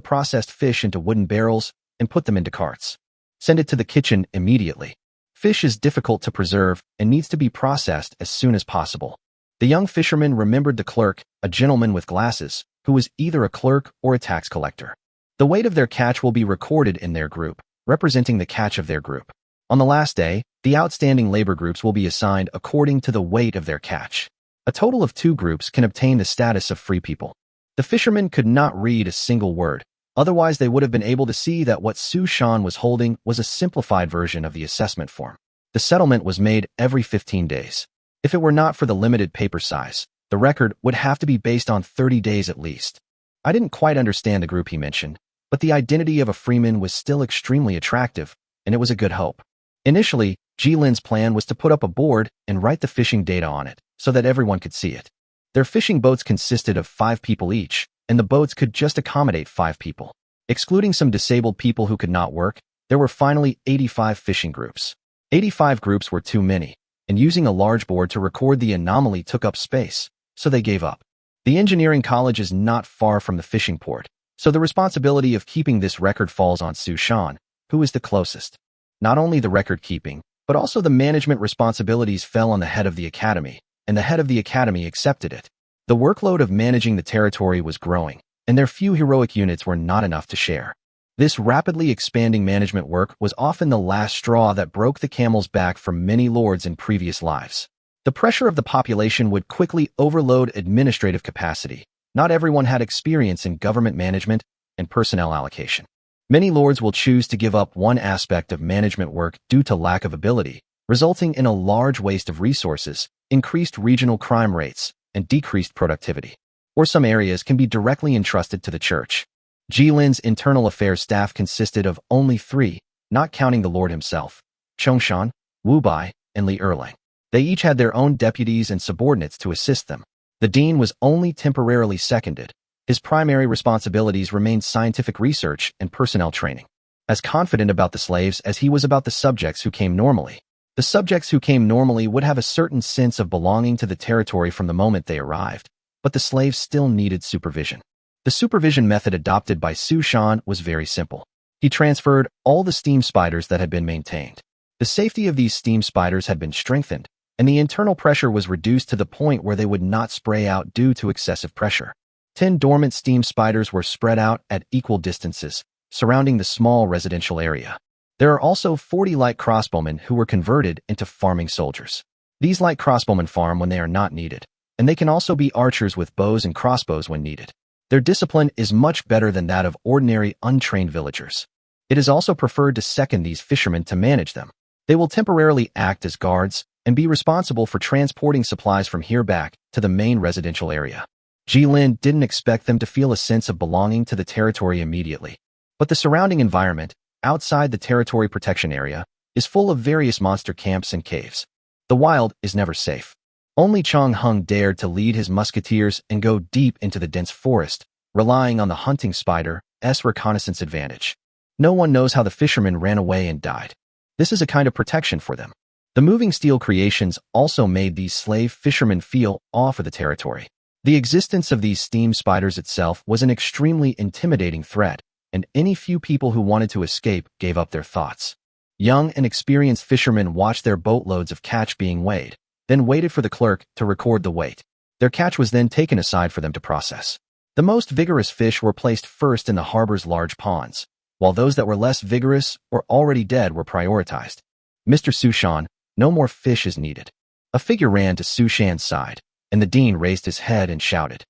processed fish into wooden barrels and put them into carts. Send it to the kitchen immediately. Fish is difficult to preserve and needs to be processed as soon as possible. The young fisherman remembered the clerk, a gentleman with glasses, who was either a clerk or a tax collector. The weight of their catch will be recorded in their group, representing the catch of their group. On the last day, the outstanding labor groups will be assigned according to the weight of their catch. A total of 2 groups can obtain the status of free people. The fishermen could not read a single word, otherwise they would have been able to see that what Su Shan was holding was a simplified version of the assessment form. The settlement was made every 15 days. If it were not for the limited paper size, the record would have to be based on 30 days at least. I didn't quite understand the group he mentioned, but the identity of a freeman was still extremely attractive, and it was a good hope. Initially, Jilin's plan was to put up a board and write the fishing data on it, so that everyone could see it. Their fishing boats consisted of 5 people each, and the boats could just accommodate 5 people. Excluding some disabled people who could not work, there were finally 85 fishing groups. 85 groups were too many, and using a large board to record the anomaly took up space, so they gave up. The engineering college is not far from the fishing port, so the responsibility of keeping this record falls on Su Shan, who is the closest. Not only the record-keeping, but also the management responsibilities fell on the head of the academy, and the head of the academy accepted it. The workload of managing the territory was growing, and their few heroic units were not enough to share. This rapidly expanding management work was often the last straw that broke the camel's back for many lords in previous lives. The pressure of the population would quickly overload administrative capacity. Not everyone had experience in government management and personnel allocation. Many lords will choose to give up one aspect of management work due to lack of ability, resulting in a large waste of resources, increased regional crime rates, and decreased productivity. Or some areas can be directly entrusted to the church. Jilin's internal affairs staff consisted of only 3, not counting the lord himself, Chongshan, Wu Bai, and Li Erlang. They each had their own deputies and subordinates to assist them. The dean was only temporarily seconded. His primary responsibilities remained scientific research and personnel training. As confident about the slaves as he was about the subjects who came normally. The subjects who came normally would have a certain sense of belonging to the territory from the moment they arrived, but the slaves still needed supervision. The supervision method adopted by Su Shan was very simple. He transferred all the steam spiders that had been maintained. The safety of these steam spiders had been strengthened, and the internal pressure was reduced to the point where they would not spray out due to excessive pressure. 10 dormant steam spiders were spread out at equal distances, surrounding the small residential area. There are also 40 light crossbowmen who were converted into farming soldiers. These light crossbowmen farm when they are not needed, and they can also be archers with bows and crossbows when needed. Their discipline is much better than that of ordinary untrained villagers. It is also preferred to second these fishermen to manage them. They will temporarily act as guards and be responsible for transporting supplies from here back to the main residential area. Jilin didn't expect them to feel a sense of belonging to the territory immediately. But the surrounding environment, outside the territory protection area, is full of various monster camps and caves. The wild is never safe. Only Chong Hung dared to lead his musketeers and go deep into the dense forest, relying on the hunting spider's reconnaissance advantage. No one knows how the fishermen ran away and died. This is a kind of protection for them. The moving steel creations also made these slave fishermen feel awe for the territory. The existence of these steam spiders itself was an extremely intimidating threat, and any few people who wanted to escape gave up their thoughts. Young and experienced fishermen watched their boatloads of catch being weighed, then waited for the clerk to record the weight. Their catch was then taken aside for them to process. The most vigorous fish were placed first in the harbor's large ponds, while those that were less vigorous or already dead were prioritized. Mr. Sushan, no more fish is needed. A figure ran to Sushan's side, and the dean raised his head and shouted,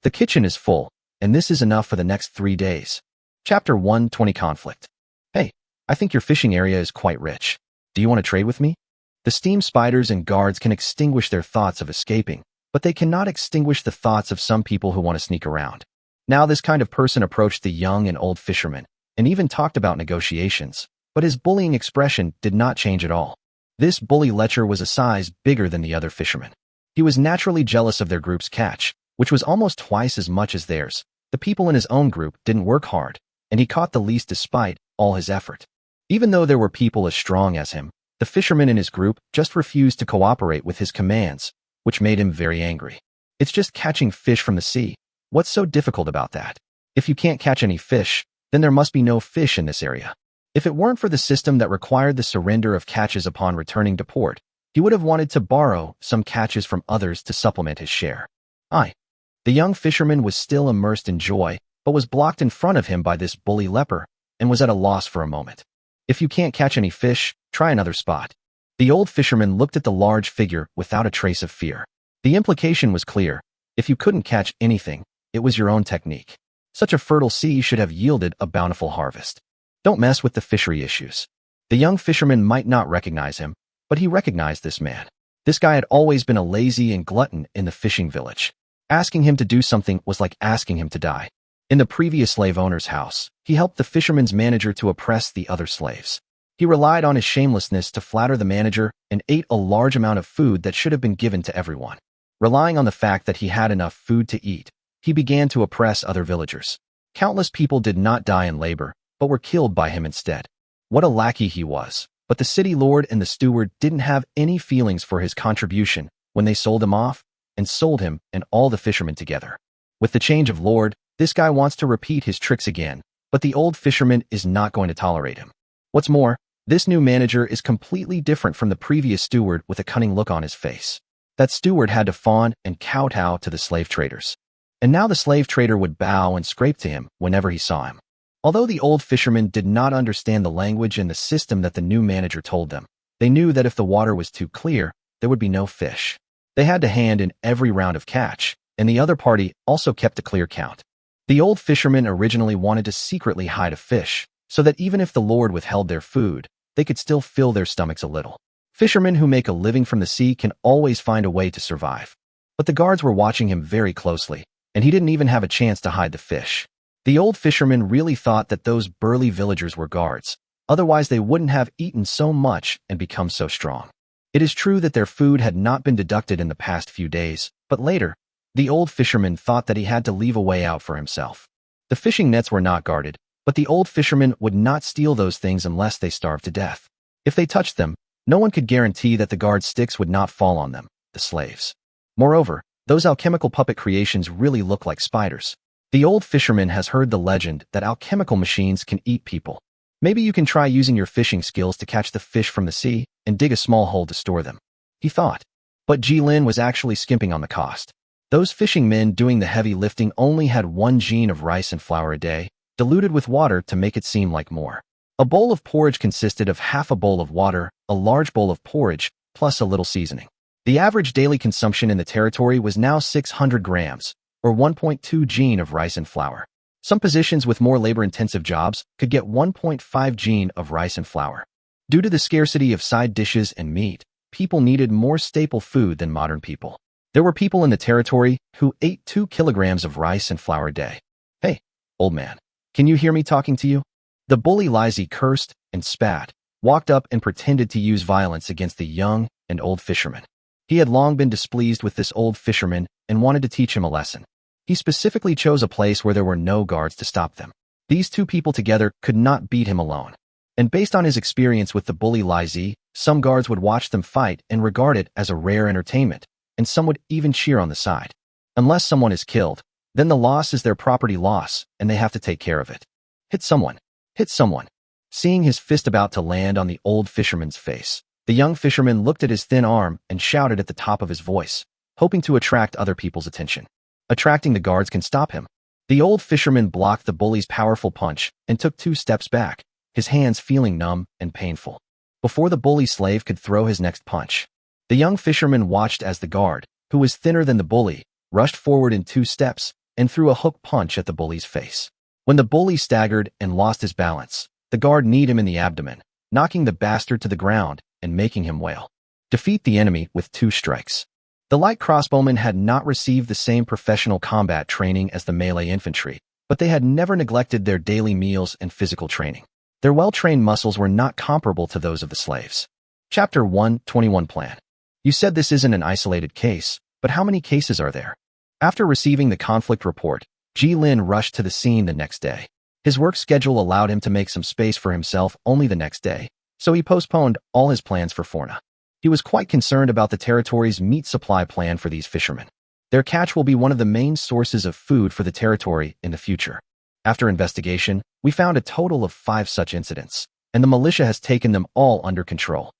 "The kitchen is full, and this is enough for the next 3 days." Chapter 120 Conflict. Hey, I think your fishing area is quite rich. Do you want to trade with me? The steam spiders and guards can extinguish their thoughts of escaping, but they cannot extinguish the thoughts of some people who want to sneak around. Now this kind of person approached the young and old fisherman, and even talked about negotiations, but his bullying expression did not change at all. This bully lecher was a size bigger than the other fishermen. He was naturally jealous of their group's catch, which was almost twice as much as theirs. The people in his own group didn't work hard, and he caught the least despite all his effort. Even though there were people as strong as him, the fishermen in his group just refused to cooperate with his commands, which made him very angry. It's just catching fish from the sea. What's so difficult about that? If you can't catch any fish, then there must be no fish in this area. If it weren't for the system that required the surrender of catches upon returning to port, he would have wanted to borrow some catches from others to supplement his share. The young fisherman was still immersed in joy, but was blocked in front of him by this bully leper, and was at a loss for a moment. If you can't catch any fish, try another spot. The old fisherman looked at the large figure without a trace of fear. The implication was clear. If you couldn't catch anything, it was your own technique. Such a fertile sea should have yielded a bountiful harvest. Don't mess with the fishery issues. The young fisherman might not recognize him, but he recognized this man. This guy had always been a lazy and glutton in the fishing village. Asking him to do something was like asking him to die. In the previous slave owner's house, he helped the fisherman's manager to oppress the other slaves. He relied on his shamelessness to flatter the manager and ate a large amount of food that should have been given to everyone. Relying on the fact that he had enough food to eat, he began to oppress other villagers. Countless people did not die in labor, but were killed by him instead. What a lackey he was, but the city lord and the steward didn't have any feelings for his contribution when they sold him off, and sold him and all the fishermen together. With the change of lord, this guy wants to repeat his tricks again, but the old fisherman is not going to tolerate him. What's more, this new manager is completely different from the previous steward with a cunning look on his face. That steward had to fawn and kowtow to the slave traders. And now the slave trader would bow and scrape to him whenever he saw him. Although the old fishermen did not understand the language and the system that the new manager told them, they knew that if the water was too clear, there would be no fish. They had to hand in every round of catch, and the other party also kept a clear count. The old fishermen originally wanted to secretly hide a fish, so that even if the lord withheld their food, they could still fill their stomachs a little. Fishermen who make a living from the sea can always find a way to survive. But the guards were watching him very closely, and he didn't even have a chance to hide the fish. The old fisherman really thought that those burly villagers were guards, otherwise they wouldn't have eaten so much and become so strong. It is true that their food had not been deducted in the past few days, but later, the old fisherman thought that he had to leave a way out for himself. The fishing nets were not guarded, but the old fisherman would not steal those things unless they starved to death. If they touched them, no one could guarantee that the guard sticks would not fall on them, the slaves. Moreover, those alchemical puppet creations really look like spiders. The old fisherman has heard the legend that alchemical machines can eat people. Maybe you can try using your fishing skills to catch the fish from the sea and dig a small hole to store them, he thought. But Jilin was actually skimping on the cost. Those fishing men doing the heavy lifting only had 1 gene of rice and flour a day, diluted with water to make it seem like more. A bowl of porridge consisted of half a bowl of water, a large bowl of porridge, plus a little seasoning. The average daily consumption in the territory was now 600 grams, or 1.2 gene of rice and flour. Some positions with more labor-intensive jobs could get 1.5 gene of rice and flour. Due to the scarcity of side dishes and meat, people needed more staple food than modern people. There were people in the territory who ate 2 kilograms of rice and flour a day. Hey, old man, can you hear me talking to you? The bully Lizzie cursed and spat, walked up and pretended to use violence against the young and old fisherman. He had long been displeased with this old fisherman and wanted to teach him a lesson. He specifically chose a place where there were no guards to stop them. These two people together could not beat him alone. And based on his experience with the bully Lizzie, some guards would watch them fight and regard it as a rare entertainment, and some would even cheer on the side. Unless someone is killed, then the loss is their property loss, and they have to take care of it. Hit someone. Hit someone. Seeing his fist about to land on the old fisherman's face, the young fisherman looked at his thin arm and shouted at the top of his voice, hoping to attract other people's attention. Attracting the guards can stop him. The old fisherman blocked the bully's powerful punch and took 2 steps back, his hands feeling numb and painful. Before the bully slave could throw his next punch, the young fisherman watched as the guard, who was thinner than the bully, rushed forward in 2 steps and threw a hook punch at the bully's face. When the bully staggered and lost his balance, the guard kneed him in the abdomen, knocking the bastard to the ground and making him wail. Defeat the enemy with 2 strikes. The light crossbowmen had not received the same professional combat training as the melee infantry, but they had never neglected their daily meals and physical training. Their well-trained muscles were not comparable to those of the slaves. Chapter 1:21 Plan. You said this isn't an isolated case, but how many cases are there? After receiving the conflict report, Ji-Lin rushed to the scene the next day. His work schedule allowed him to make some space for himself only the next day, so he postponed all his plans for Forna. He was quite concerned about the territory's meat supply plan for these fishermen. Their catch will be one of the main sources of food for the territory in the future. After investigation, we found a total of 5 such incidents, and the militia has taken them all under control.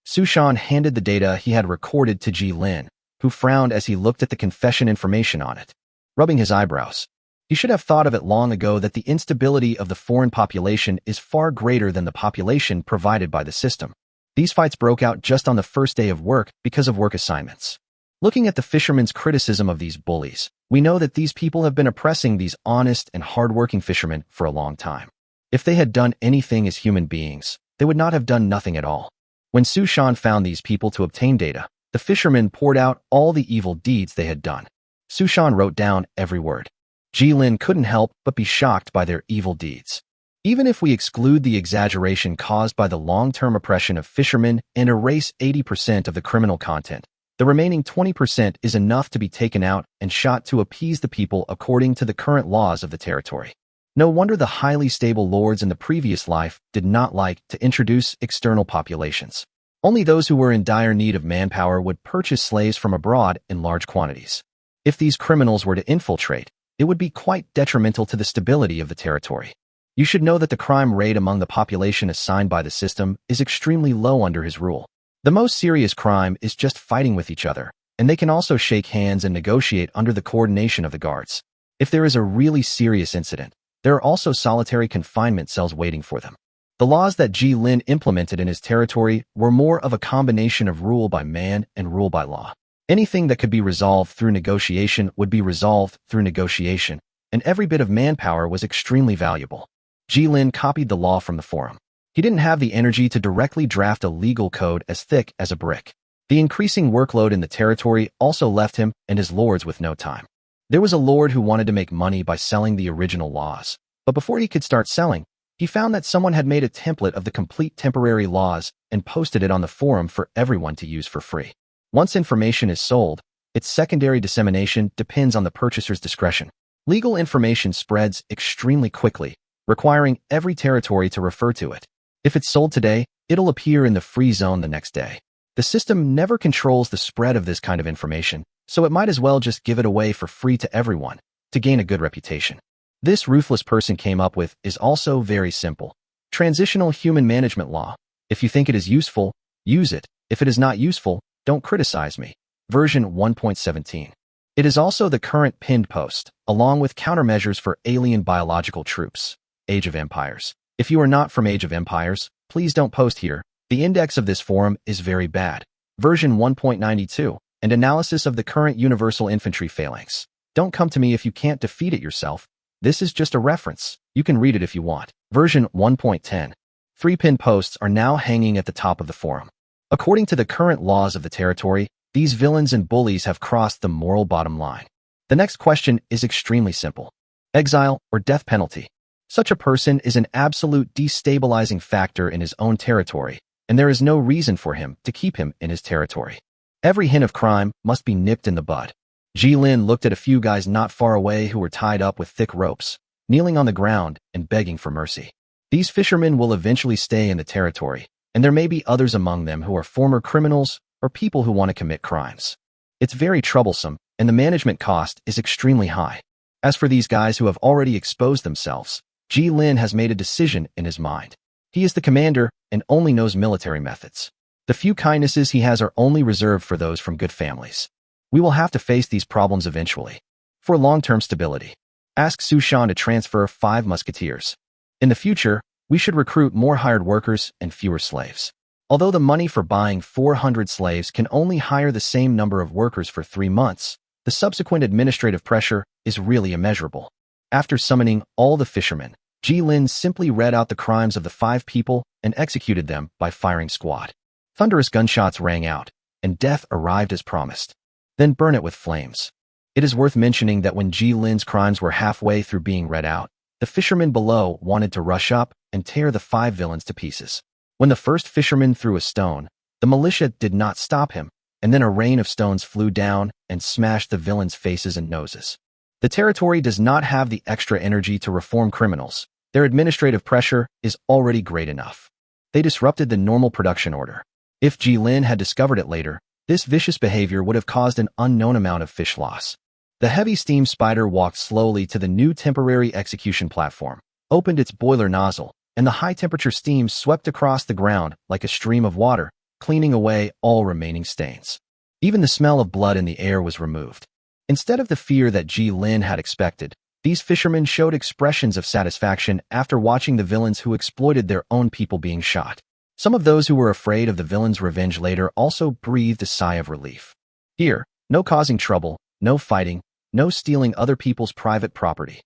Sushan handed the data he had recorded to Ji-Lin, who frowned as he looked at the confession information on it, rubbing his eyebrows. He should have thought of it long ago that the instability of the foreign population is far greater than the population provided by the system. These fights broke out just on the first day of work because of work assignments. Looking at the fishermen's criticism of these bullies, we know that these people have been oppressing these honest and hard-working fishermen for a long time. If they had done anything as human beings, they would not have done nothing at all. When Sushan found these people to obtain data, the fishermen poured out all the evil deeds they had done. Sushan wrote down every word. Ji-Lin couldn't help but be shocked by their evil deeds. Even if we exclude the exaggeration caused by the long-term oppression of fishermen and erase 80% of the criminal content, the remaining 20% is enough to be taken out and shot to appease the people according to the current laws of the territory. No wonder the highly stable lords in the previous life did not like to introduce external populations. Only those who were in dire need of manpower would purchase slaves from abroad in large quantities. If these criminals were to infiltrate, it would be quite detrimental to the stability of the territory. You should know that the crime rate among the population assigned by the system is extremely low under his rule. The most serious crime is just fighting with each other, and they can also shake hands and negotiate under the coordination of the guards. If there is a really serious incident, there are also solitary confinement cells waiting for them. The laws that Ji-Lin implemented in his territory were more of a combination of rule by man and rule by law. Anything that could be resolved through negotiation would be resolved through negotiation, and every bit of manpower was extremely valuable. Ji-Lin copied the law from the forum. He didn't have the energy to directly draft a legal code as thick as a brick. The increasing workload in the territory also left him and his lords with no time. There was a lord who wanted to make money by selling the original laws, but before he could start selling, he found that someone had made a template of the complete temporary laws and posted it on the forum for everyone to use for free. Once information is sold, its secondary dissemination depends on the purchaser's discretion. Legal information spreads extremely quickly, requiring every territory to refer to it. If it's sold today, it'll appear in the free zone the next day. The system never controls the spread of this kind of information, so it might as well just give it away for free to everyone to gain a good reputation. This ruthless person came up with is also very simple. Transitional human management law. If you think it is useful, use it. If it is not useful, don't criticize me. Version 1.17. It is also the current pinned post, along with countermeasures for alien biological troops. Age of Empires. If you are not from Age of Empires, please don't post here. The index of this forum is very bad. Version 1.92, and analysis of the current Universal Infantry phalanx. Don't come to me if you can't defeat it yourself. This is just a reference. You can read it if you want. Version 1.10. 3 pinned posts are now hanging at the top of the forum. According to the current laws of the territory, these villains and bullies have crossed the moral bottom line. The next question is extremely simple. Exile or death penalty? Such a person is an absolute destabilizing factor in his own territory, and there is no reason for him to keep him in his territory. Every hint of crime must be nipped in the bud. Jilin looked at a few guys not far away who were tied up with thick ropes, kneeling on the ground and begging for mercy. These fishermen will eventually stay in the territory, and there may be others among them who are former criminals or people who want to commit crimes. It's very troublesome, and the management cost is extremely high. As for these guys who have already exposed themselves, Jilin has made a decision in his mind. He is the commander and only knows military methods. The few kindnesses he has are only reserved for those from good families. We will have to face these problems eventually. For long-term stability, ask Su Shan to transfer 5 musketeers. In the future, we should recruit more hired workers and fewer slaves. Although the money for buying 400 slaves can only hire the same number of workers for 3 months, the subsequent administrative pressure is really immeasurable. After summoning all the fishermen, Jilin simply read out the crimes of the 5 people and executed them by firing squad. Thunderous gunshots rang out, and death arrived as promised. Then burn it with flames. It is worth mentioning that when Jilin's crimes were halfway through being read out, the fishermen below wanted to rush up and tear the 5 villains to pieces. When the first fisherman threw a stone, the militia did not stop him, and then a rain of stones flew down and smashed the villains' faces and noses. The territory does not have the extra energy to reform criminals. Their administrative pressure is already great enough. They disrupted the normal production order. If Jilin had discovered it later, this vicious behavior would have caused an unknown amount of fish loss. The heavy steam spider walked slowly to the new temporary execution platform, opened its boiler nozzle, and the high-temperature steam swept across the ground like a stream of water, cleaning away all remaining stains. Even the smell of blood in the air was removed. Instead of the fear that Jilin had expected, these fishermen showed expressions of satisfaction after watching the villains who exploited their own people being shot. Some of those who were afraid of the villains' revenge later also breathed a sigh of relief. Here, no causing trouble, no fighting, no stealing other people's private property.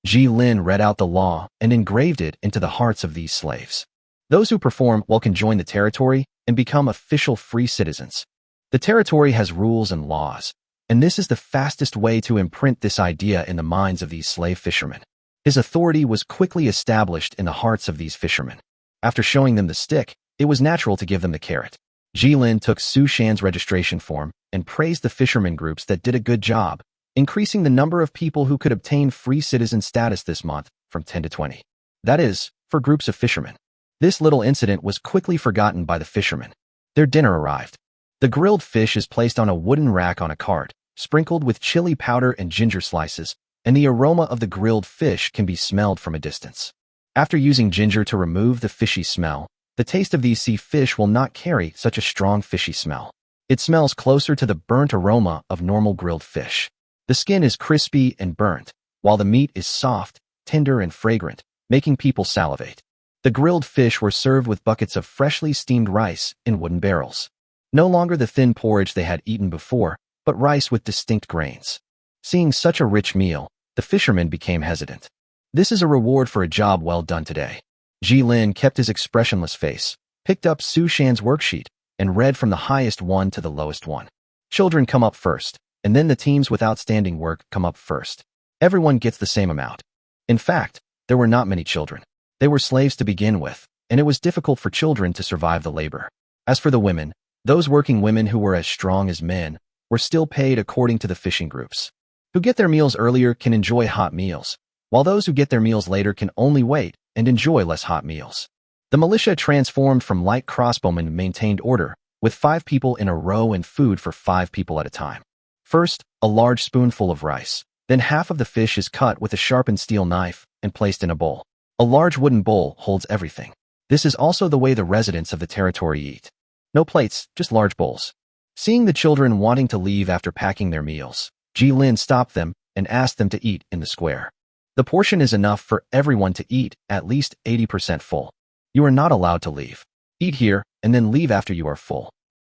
Jilin read out the law and engraved it into the hearts of these slaves. Those who perform well can join the territory and become official free citizens. The territory has rules and laws, and this is the fastest way to imprint this idea in the minds of these slave fishermen. His authority was quickly established in the hearts of these fishermen. After showing them the stick, it was natural to give them the carrot. Jilin took Su Shan's registration form and praised the fishermen groups that did a good job, increasing the number of people who could obtain free citizen status this month from 10 to 20. That is, for groups of fishermen. This little incident was quickly forgotten by the fishermen. Their dinner arrived. The grilled fish is placed on a wooden rack on a cart, sprinkled with chili powder and ginger slices, and the aroma of the grilled fish can be smelled from a distance. After using ginger to remove the fishy smell, the taste of these sea fish will not carry such a strong fishy smell. It smells closer to the burnt aroma of normal grilled fish. The skin is crispy and burnt, while the meat is soft, tender, and fragrant, making people salivate. The grilled fish were served with buckets of freshly steamed rice in wooden barrels. No longer the thin porridge they had eaten before, but rice with distinct grains. Seeing such a rich meal, the fishermen became hesitant. This is a reward for a job well done today. Jilin kept his expressionless face, picked up Su Shan's worksheet, and read from the highest one to the lowest one. Children come up first, and then the teams with outstanding work come up first. Everyone gets the same amount. In fact, there were not many children. They were slaves to begin with, and it was difficult for children to survive the labor. As for the women, those working women who were as strong as men were still paid according to the fishing groups. Who get their meals earlier can enjoy hot meals, while those who get their meals later can only wait and enjoy less hot meals. The militia transformed from light crossbowmen maintained order, with 5 people in a row and food for 5 people at a time. First, a large spoonful of rice. Then half of the fish is cut with a sharpened steel knife and placed in a bowl. A large wooden bowl holds everything. This is also the way the residents of the territory eat. No plates, just large bowls. Seeing the children wanting to leave after packing their meals, Jilin stopped them and asked them to eat in the square. The portion is enough for everyone to eat at least 80% full. You are not allowed to leave. Eat here and then leave after you are full.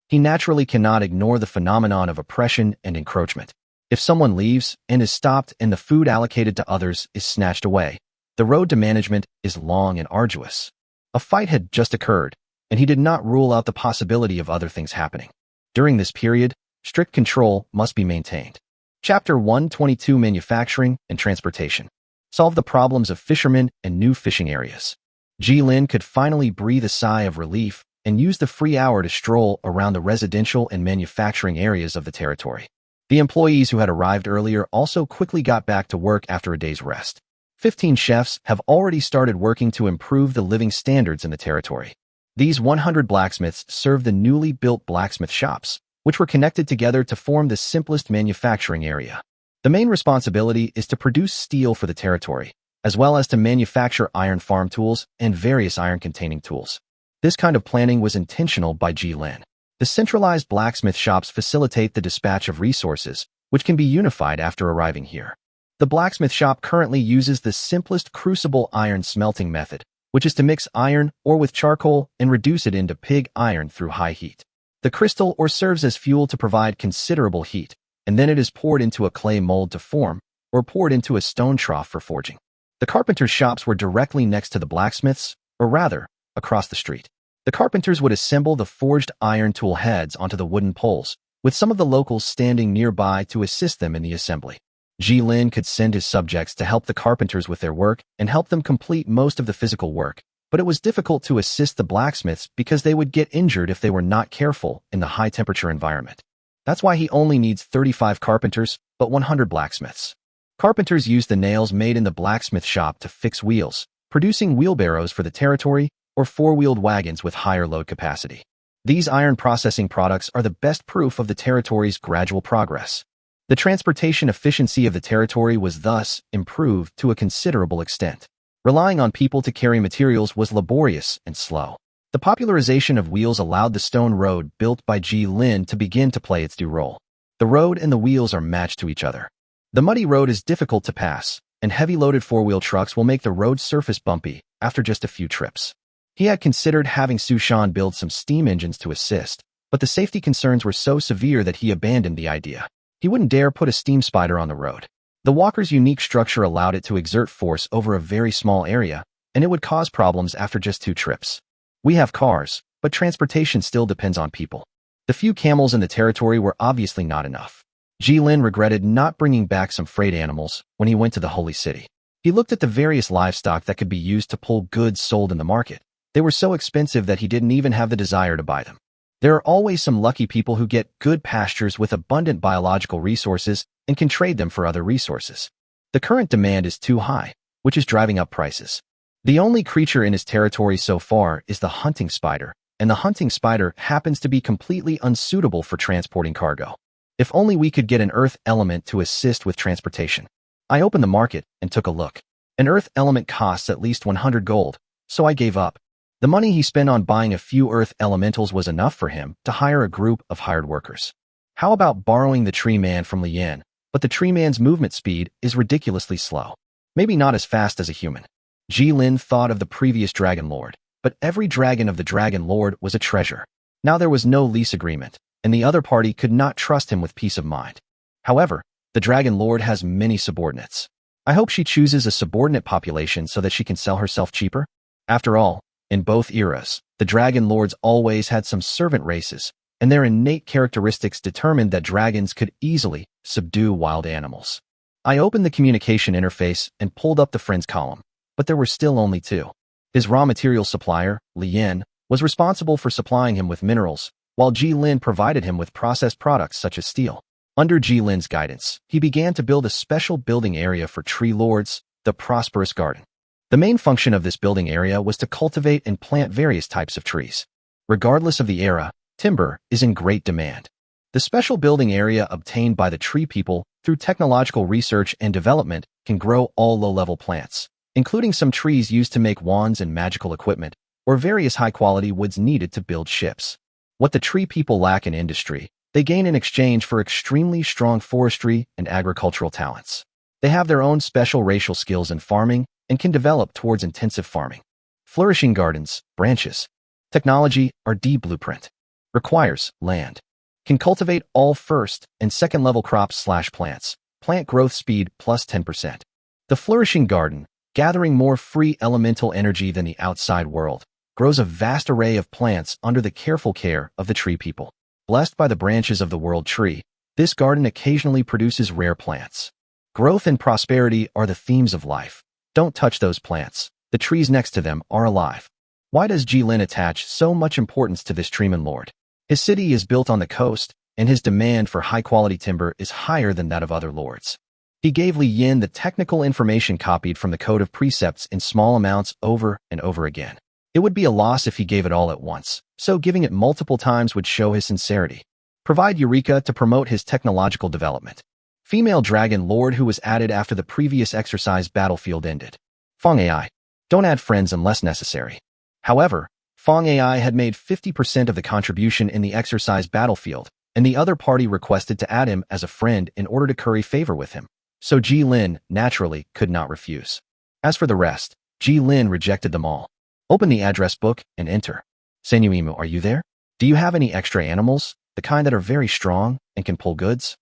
He naturally cannot ignore the phenomenon of oppression and encroachment. If someone leaves and is stopped and the food allocated to others is snatched away, the road to management is long and arduous. A fight had just occurred, and he did not rule out the possibility of other things happening. During this period, strict control must be maintained. Chapter 122 Manufacturing and Transportation. solve the problems of fishermen and new fishing areas. Jilin could finally breathe a sigh of relief and use the free hour to stroll around the residential and manufacturing areas of the territory. The employees who had arrived earlier also quickly got back to work after a day's rest. 15 chefs have already started working to improve the living standards in the territory. These 100 blacksmiths serve the newly built blacksmith shops, which were connected together to form the simplest manufacturing area. The main responsibility is to produce steel for the territory, as well as to manufacture iron farm tools and various iron-containing tools. This kind of planning was intentional by Jilin. The centralized blacksmith shops facilitate the dispatch of resources, which can be unified after arriving here. The blacksmith shop currently uses the simplest crucible iron smelting method, which is to mix iron ore with charcoal and reduce it into pig iron through high heat. The crystal ore serves as fuel to provide considerable heat, and then it is poured into a clay mold to form, or poured into a stone trough for forging. The carpenters' shops were directly next to the blacksmiths, or rather, across the street. The carpenters would assemble the forged iron tool heads onto the wooden poles, with some of the locals standing nearby to assist them in the assembly. Jilin could send his subjects to help the carpenters with their work and help them complete most of the physical work, but it was difficult to assist the blacksmiths because they would get injured if they were not careful in the high-temperature environment. That's why he only needs 35 carpenters, but 100 blacksmiths. Carpenters use the nails made in the blacksmith shop to fix wheels, producing wheelbarrows for the territory or four-wheeled wagons with higher load capacity. These iron processing products are the best proof of the territory's gradual progress. The transportation efficiency of the territory was thus improved to a considerable extent. Relying on people to carry materials was laborious and slow. The popularization of wheels allowed the stone road built by Jilin to begin to play its due role. The road and the wheels are matched to each other. The muddy road is difficult to pass, and heavy-loaded four-wheel trucks will make the road surface bumpy after just a few trips. He had considered having Sushan build some steam engines to assist, but the safety concerns were so severe that he abandoned the idea. He wouldn't dare put a steam spider on the road. The walker's unique structure allowed it to exert force over a very small area, and it would cause problems after just 2 trips. We have cars, but transportation still depends on people. The few camels in the territory were obviously not enough. Jilin regretted not bringing back some freight animals when he went to the holy city. He looked at the various livestock that could be used to pull goods sold in the market. They were so expensive that he didn't even have the desire to buy them. There are always some lucky people who get good pastures with abundant biological resources and can trade them for other resources. The current demand is too high, which is driving up prices. The only creature in his territory so far is the hunting spider, and the hunting spider happens to be completely unsuitable for transporting cargo. If only we could get an earth element to assist with transportation. I opened the market and took a look. An earth element costs at least 100 gold, so I gave up. The money he spent on buying a few earth elementals was enough for him to hire a group of hired workers. How about borrowing the tree man from Lian? But the tree man's movement speed is ridiculously slow. Maybe not as fast as a human. Jilin thought of the previous Dragon Lord, but every dragon of the Dragon Lord was a treasure. Now there was no lease agreement, and the other party could not trust him with peace of mind. However, the Dragon Lord has many subordinates. I hope she chooses a subordinate population so that she can sell herself cheaper. After all, in both eras, the Dragon Lords always had some servant races, and their innate characteristics determined that dragons could easily subdue wild animals. I opened the communication interface and pulled up the friends column, but there were still only 2. His raw material supplier, Lian, was responsible for supplying him with minerals, while Jilin provided him with processed products such as steel. Under Jilin's guidance, he began to build a special building area for tree lords, the Prosperous Garden. The main function of this building area was to cultivate and plant various types of trees. Regardless of the era, timber is in great demand. The special building area obtained by the tree people through technological research and development can grow all low-level plants, including some trees used to make wands and magical equipment, or various high-quality woods needed to build ships. What the tree people lack in industry, they gain in exchange for extremely strong forestry and agricultural talents. They have their own special racial skills in farming and can develop towards intensive farming. Flourishing gardens, branches, technology are D blueprint. Requires land. Can cultivate all first and second level crops/plants. Plant growth speed plus 10%. The flourishing garden, gathering more free elemental energy than the outside world, grows a vast array of plants under the careful care of the tree people. Blessed by the branches of the world tree, this garden occasionally produces rare plants. Growth and prosperity are the themes of life. Don't touch those plants. The trees next to them are alive. Why does Jilin attach so much importance to this treeman lord? His city is built on the coast, and his demand for high-quality timber is higher than that of other lords. He gave Li Yin the technical information copied from the Code of Precepts in small amounts over and over again. It would be a loss if he gave it all at once, so giving it multiple times would show his sincerity. Provide Eureka to promote his technological development. Female Dragon Lord who was added after the previous exercise battlefield ended. Fong AI. Don't add friends unless necessary. However, Fong AI had made 50% of the contribution in the exercise battlefield, and the other party requested to add him as a friend in order to curry favor with him. So Ji Lin, naturally, could not refuse. As for the rest, Ji Lin rejected them all. Open the address book and enter. Senyuimu, are you there? Do you have any extra animals, the kind that are very strong and can pull goods?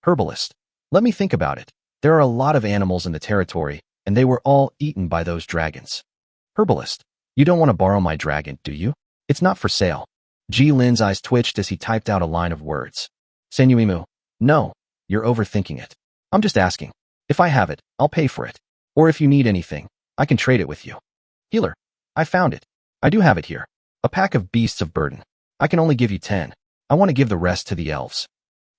Herbalist. Let me think about it. There are a lot of animals in the territory, and they were all eaten by those dragons. Herbalist. You don't want to borrow my dragon, do you? It's not for sale. Ji Lin's eyes twitched as he typed out a line of words. Senyuimu. No, you're overthinking it. I'm just asking. If I have it, I'll pay for it. Or if you need anything, I can trade it with you. Healer. I found it. I do have it here. A pack of beasts of burden. I can only give you 10. I want to give the rest to the elves.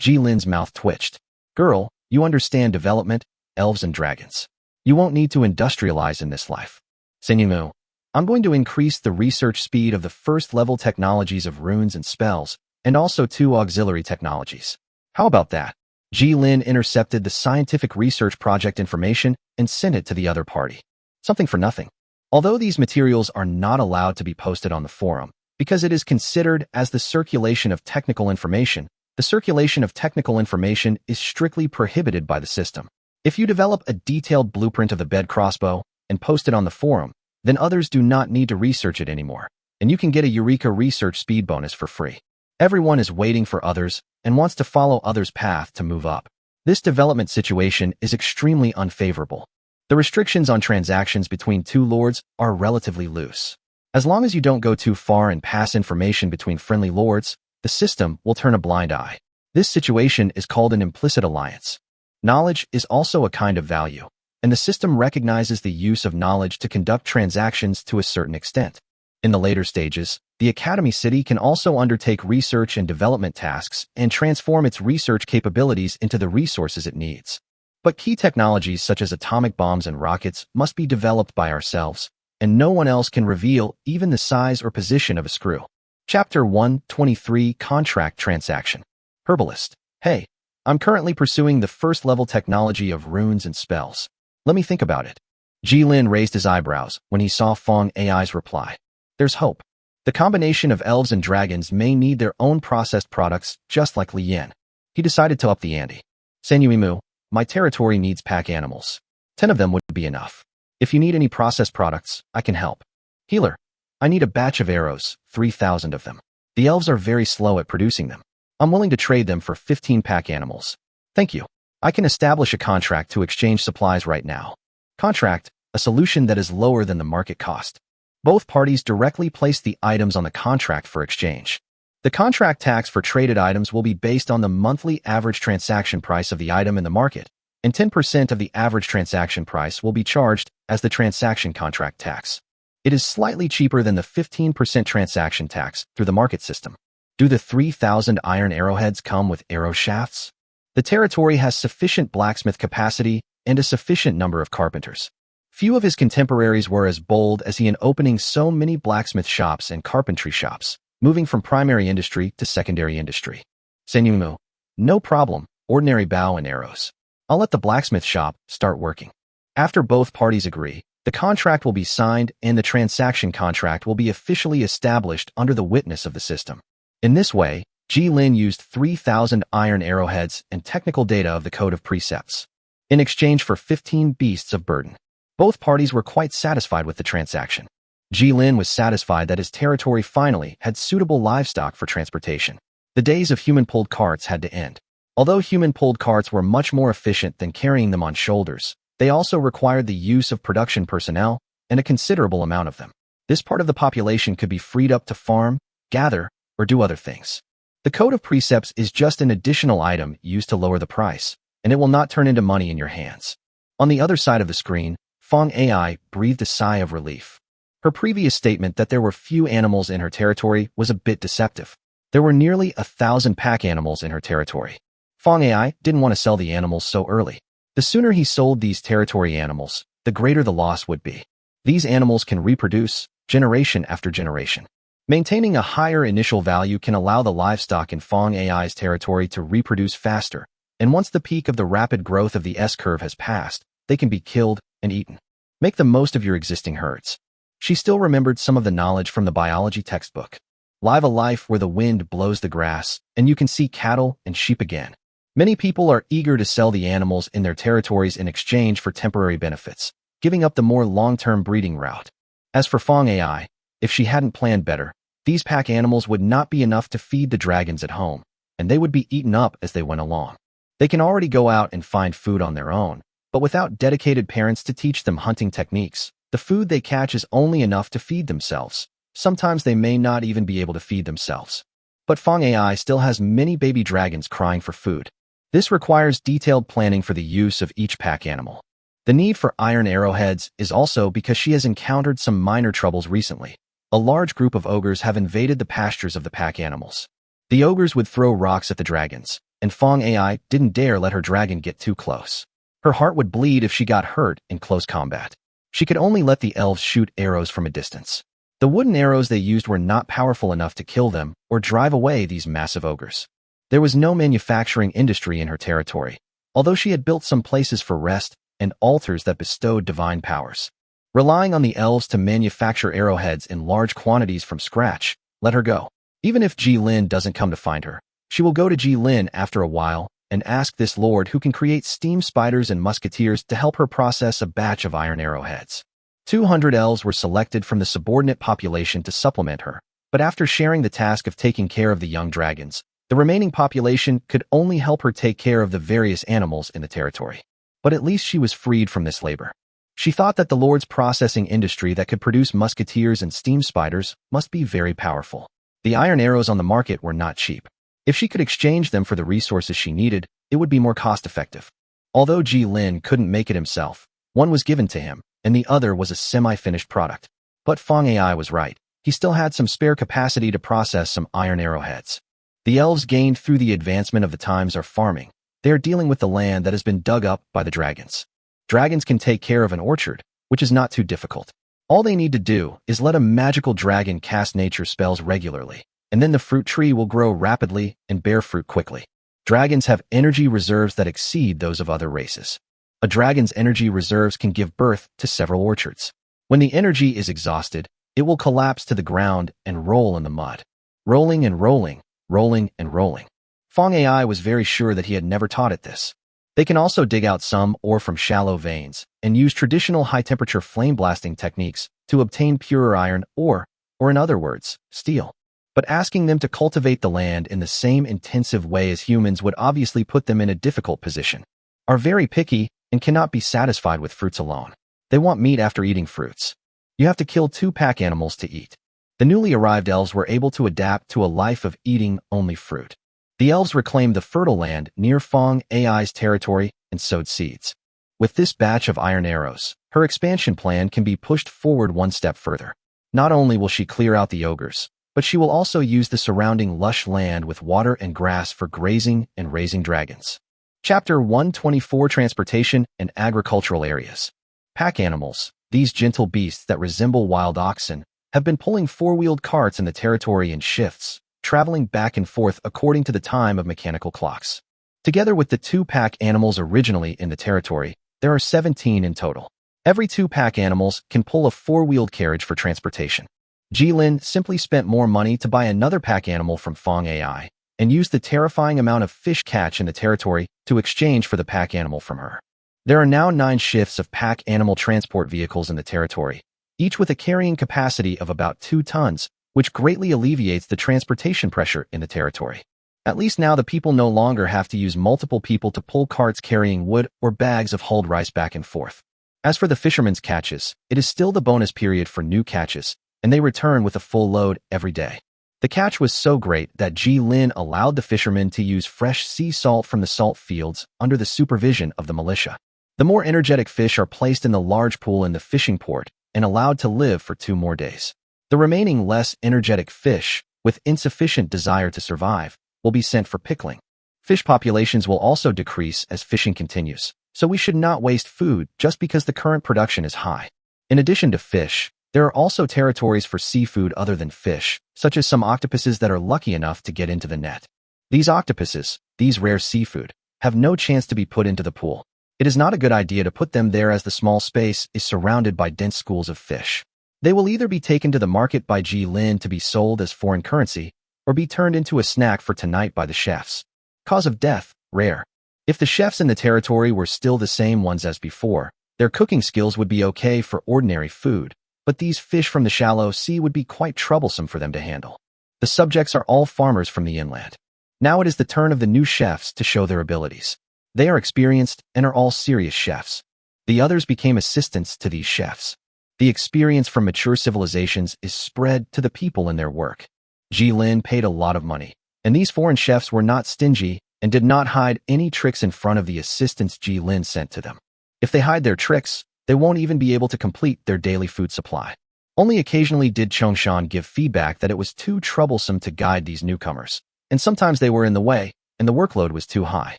Ji Lin's mouth twitched. Girl, you understand development, elves and dragons. You won't need to industrialize in this life. Senyumu. I'm going to increase the research speed of the first-level technologies of runes and spells, and also 2 auxiliary technologies. How about that? Ji Lin intercepted the scientific research project information and sent it to the other party. Something for nothing. Although these materials are not allowed to be posted on the forum, because it is considered as the circulation of technical information, the circulation of technical information is strictly prohibited by the system. If you develop a detailed blueprint of the bed crossbow and post it on the forum, then others do not need to research it anymore, and you can get a Eureka research speed bonus for free. Everyone is waiting for others and wants to follow others' path to move up. This development situation is extremely unfavorable. The restrictions on transactions between 2 lords are relatively loose. As long as you don't go too far and pass information between friendly lords, the system will turn a blind eye. This situation is called an implicit alliance. Knowledge is also a kind of value, and the system recognizes the use of knowledge to conduct transactions to a certain extent. In the later stages, the Academy City can also undertake research and development tasks and transform its research capabilities into the resources it needs. But key technologies such as atomic bombs and rockets must be developed by ourselves, and no one else can reveal even the size or position of a screw. Chapter 123 Contract Transaction. Herbalist. Hey, I'm currently pursuing the first-level technology of runes and spells. Let me think about it. Ji Lin raised his eyebrows when he saw Fong AI's reply. There's hope. The combination of elves and dragons may need their own processed products, just like Li Yin. He decided to up the ante. Senyuimu, my territory needs pack animals. 10 of them would be enough. If you need any processed products, I can help. Healer, I need a batch of arrows, 3,000 of them. The elves are very slow at producing them. I'm willing to trade them for 15 pack animals. Thank you. I can establish a contract to exchange supplies right now. Contract, a solution that is lower than the market cost. Both parties directly place the items on the contract for exchange. The contract tax for traded items will be based on the monthly average transaction price of the item in the market, and 10% of the average transaction price will be charged as the transaction contract tax. It is slightly cheaper than the 15% transaction tax through the market system. Do the 3,000 iron arrowheads come with arrow shafts? The territory has sufficient blacksmith capacity and a sufficient number of carpenters. Few of his contemporaries were as bold as he in opening so many blacksmith shops and carpentry shops, moving from primary industry to secondary industry. Senyumu, no problem, ordinary bow and arrows. I'll let the blacksmith shop start working. After both parties agree, the contract will be signed and the transaction contract will be officially established under the witness of the system. In this way, Ji Lin used 3,000 iron arrowheads and technical data of the Code of Precepts in exchange for 15 beasts of burden. Both parties were quite satisfied with the transaction. Ji Lin was satisfied that his territory finally had suitable livestock for transportation. The days of human-pulled carts had to end. Although human-pulled carts were much more efficient than carrying them on shoulders, they also required the use of production personnel and a considerable amount of them. This part of the population could be freed up to farm, gather, or do other things. The Code of Precepts is just an additional item used to lower the price, and it will not turn into money in your hands. On the other side of the screen, Fong AI breathed a sigh of relief. Her previous statement that there were few animals in her territory was a bit deceptive. There were nearly 1,000 pack animals in her territory. Fong AI didn't want to sell the animals so early. The sooner he sold these territory animals, the greater the loss would be. These animals can reproduce, generation after generation. Maintaining a higher initial value can allow the livestock in Fong AI's territory to reproduce faster, and once the peak of the rapid growth of the S-curve has passed, they can be killed and eaten. Make the most of your existing herds. She still remembered some of the knowledge from the biology textbook. Live a life where the wind blows the grass, and you can see cattle and sheep again. Many people are eager to sell the animals in their territories in exchange for temporary benefits, giving up the more long-term breeding route. As for Fong AI, if she hadn't planned better, these pack animals would not be enough to feed the dragons at home, and they would be eaten up as they went along. They can already go out and find food on their own, but without dedicated parents to teach them hunting techniques, the food they catch is only enough to feed themselves. Sometimes they may not even be able to feed themselves. But Fong AI still has many baby dragons crying for food. This requires detailed planning for the use of each pack animal. The need for iron arrowheads is also because she has encountered some minor troubles recently. A large group of ogres have invaded the pastures of the pack animals. The ogres would throw rocks at the dragons, and Fong AI didn't dare let her dragon get too close. Her heart would bleed if she got hurt in close combat. She could only let the elves shoot arrows from a distance. The wooden arrows they used were not powerful enough to kill them or drive away these massive ogres. There was no manufacturing industry in her territory, although she had built some places for rest and altars that bestowed divine powers. Relying on the elves to manufacture arrowheads in large quantities from scratch let her go. Even if Ji Lin doesn't come to find her, she will go to Ji Lin after a while and ask this lord who can create steam spiders and musketeers to help her process a batch of iron arrowheads. 200 elves were selected from the subordinate population to supplement her, but after sharing the task of taking care of the young dragons, the remaining population could only help her take care of the various animals in the territory. But at least she was freed from this labor. She thought that the lord's processing industry that could produce musketeers and steam spiders must be very powerful. The iron arrows on the market were not cheap. If she could exchange them for the resources she needed, it would be more cost-effective. Although Ji Lin couldn't make it himself, one was given to him, and the other was a semi-finished product. But Fong AI was right. He still had some spare capacity to process some iron arrowheads. The elves gained through the advancement of the times are farming. They are dealing with the land that has been dug up by the dragons. Dragons can take care of an orchard, which is not too difficult. All they need to do is let a magical dragon cast nature spells regularly, and then the fruit tree will grow rapidly and bear fruit quickly. Dragons have energy reserves that exceed those of other races. A dragon's energy reserves can give birth to several orchards. When the energy is exhausted, it will collapse to the ground and roll in the mud. Rolling and rolling, rolling and rolling. Fong AI was very sure that he had never taught it this. They can also dig out some ore from shallow veins and use traditional high-temperature flame blasting techniques to obtain purer iron ore, or in other words, steel. But asking them to cultivate the land in the same intensive way as humans would obviously put them in a difficult position. Are very picky and cannot be satisfied with fruits alone. They want meat after eating fruits. You have to kill 2 pack animals to eat. The newly arrived elves were able to adapt to a life of eating only fruit. The elves reclaimed the fertile land near Fong AI's territory and sowed seeds. With this batch of iron arrows, her expansion plan can be pushed forward one step further. Not only will she clear out the ogres, but she will also use the surrounding lush land with water and grass for grazing and raising dragons. Chapter 124: Transportation and Agricultural Areas. Pack animals, these gentle beasts that resemble wild oxen, have been pulling 4-wheeled carts in the territory in shifts, traveling back and forth according to the time of mechanical clocks. Together with the 2 pack animals originally in the territory, there are 17 in total. Every 2 pack animals can pull a 4-wheeled carriage for transportation. Ji Lin simply spent more money to buy another pack animal from Fong AI and used the terrifying amount of fish catch in the territory to exchange for the pack animal from her. There are now 9 shifts of pack animal transport vehicles in the territory, each with a carrying capacity of about 2 tons, which greatly alleviates the transportation pressure in the territory. At least now the people no longer have to use multiple people to pull carts carrying wood or bags of hulled rice back and forth. As for the fishermen's catches, it is still the bonus period for new catches, and they return with a full load every day. The catch was so great that Ji Lin allowed the fishermen to use fresh sea salt from the salt fields under the supervision of the militia. The more energetic fish are placed in the large pool in the fishing port and allowed to live for 2 more days. The remaining less energetic fish, with insufficient desire to survive, will be sent for pickling. Fish populations will also decrease as fishing continues, so we should not waste food just because the current production is high. In addition to fish, there are also territories for seafood other than fish, such as some octopuses that are lucky enough to get into the net. These octopuses, these rare seafood, have no chance to be put into the pool. It is not a good idea to put them there as the small space is surrounded by dense schools of fish. They will either be taken to the market by Ji Lin to be sold as foreign currency, or be turned into a snack for tonight by the chefs. Cause of death, rare. If the chefs in the territory were still the same ones as before, their cooking skills would be okay for ordinary food, but these fish from the shallow sea would be quite troublesome for them to handle. The subjects are all farmers from the inland. Now it is the turn of the new chefs to show their abilities. They are experienced and are all serious chefs. The others became assistants to these chefs. The experience from mature civilizations is spread to the people in their work. Ji Lin paid a lot of money, and these foreign chefs were not stingy and did not hide any tricks in front of the assistants Ji Lin sent to them. If they hide their tricks, they won't even be able to complete their daily food supply. Only occasionally did Chongshan give feedback that it was too troublesome to guide these newcomers, and sometimes they were in the way, and the workload was too high.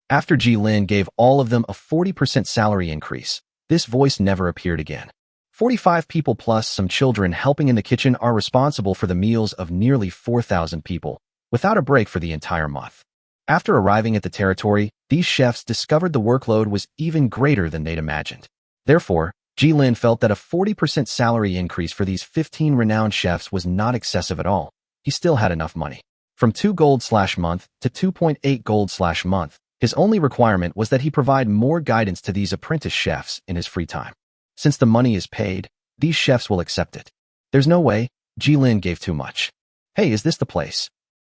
After Ji Lin gave all of them a 40% salary increase, this voice never appeared again. 45 people plus some children helping in the kitchen are responsible for the meals of nearly 4,000 people, without a break for the entire month. After arriving at the territory, these chefs discovered the workload was even greater than they'd imagined. Therefore, Ji Lin felt that a 40% salary increase for these 15 renowned chefs was not excessive at all. He still had enough money. From 2 gold/month to 2.8 gold/month, his only requirement was that he provide more guidance to these apprentice chefs in his free time. Since the money is paid, these chefs will accept it. There's no way, Ji Lin gave too much. Hey, is this the place?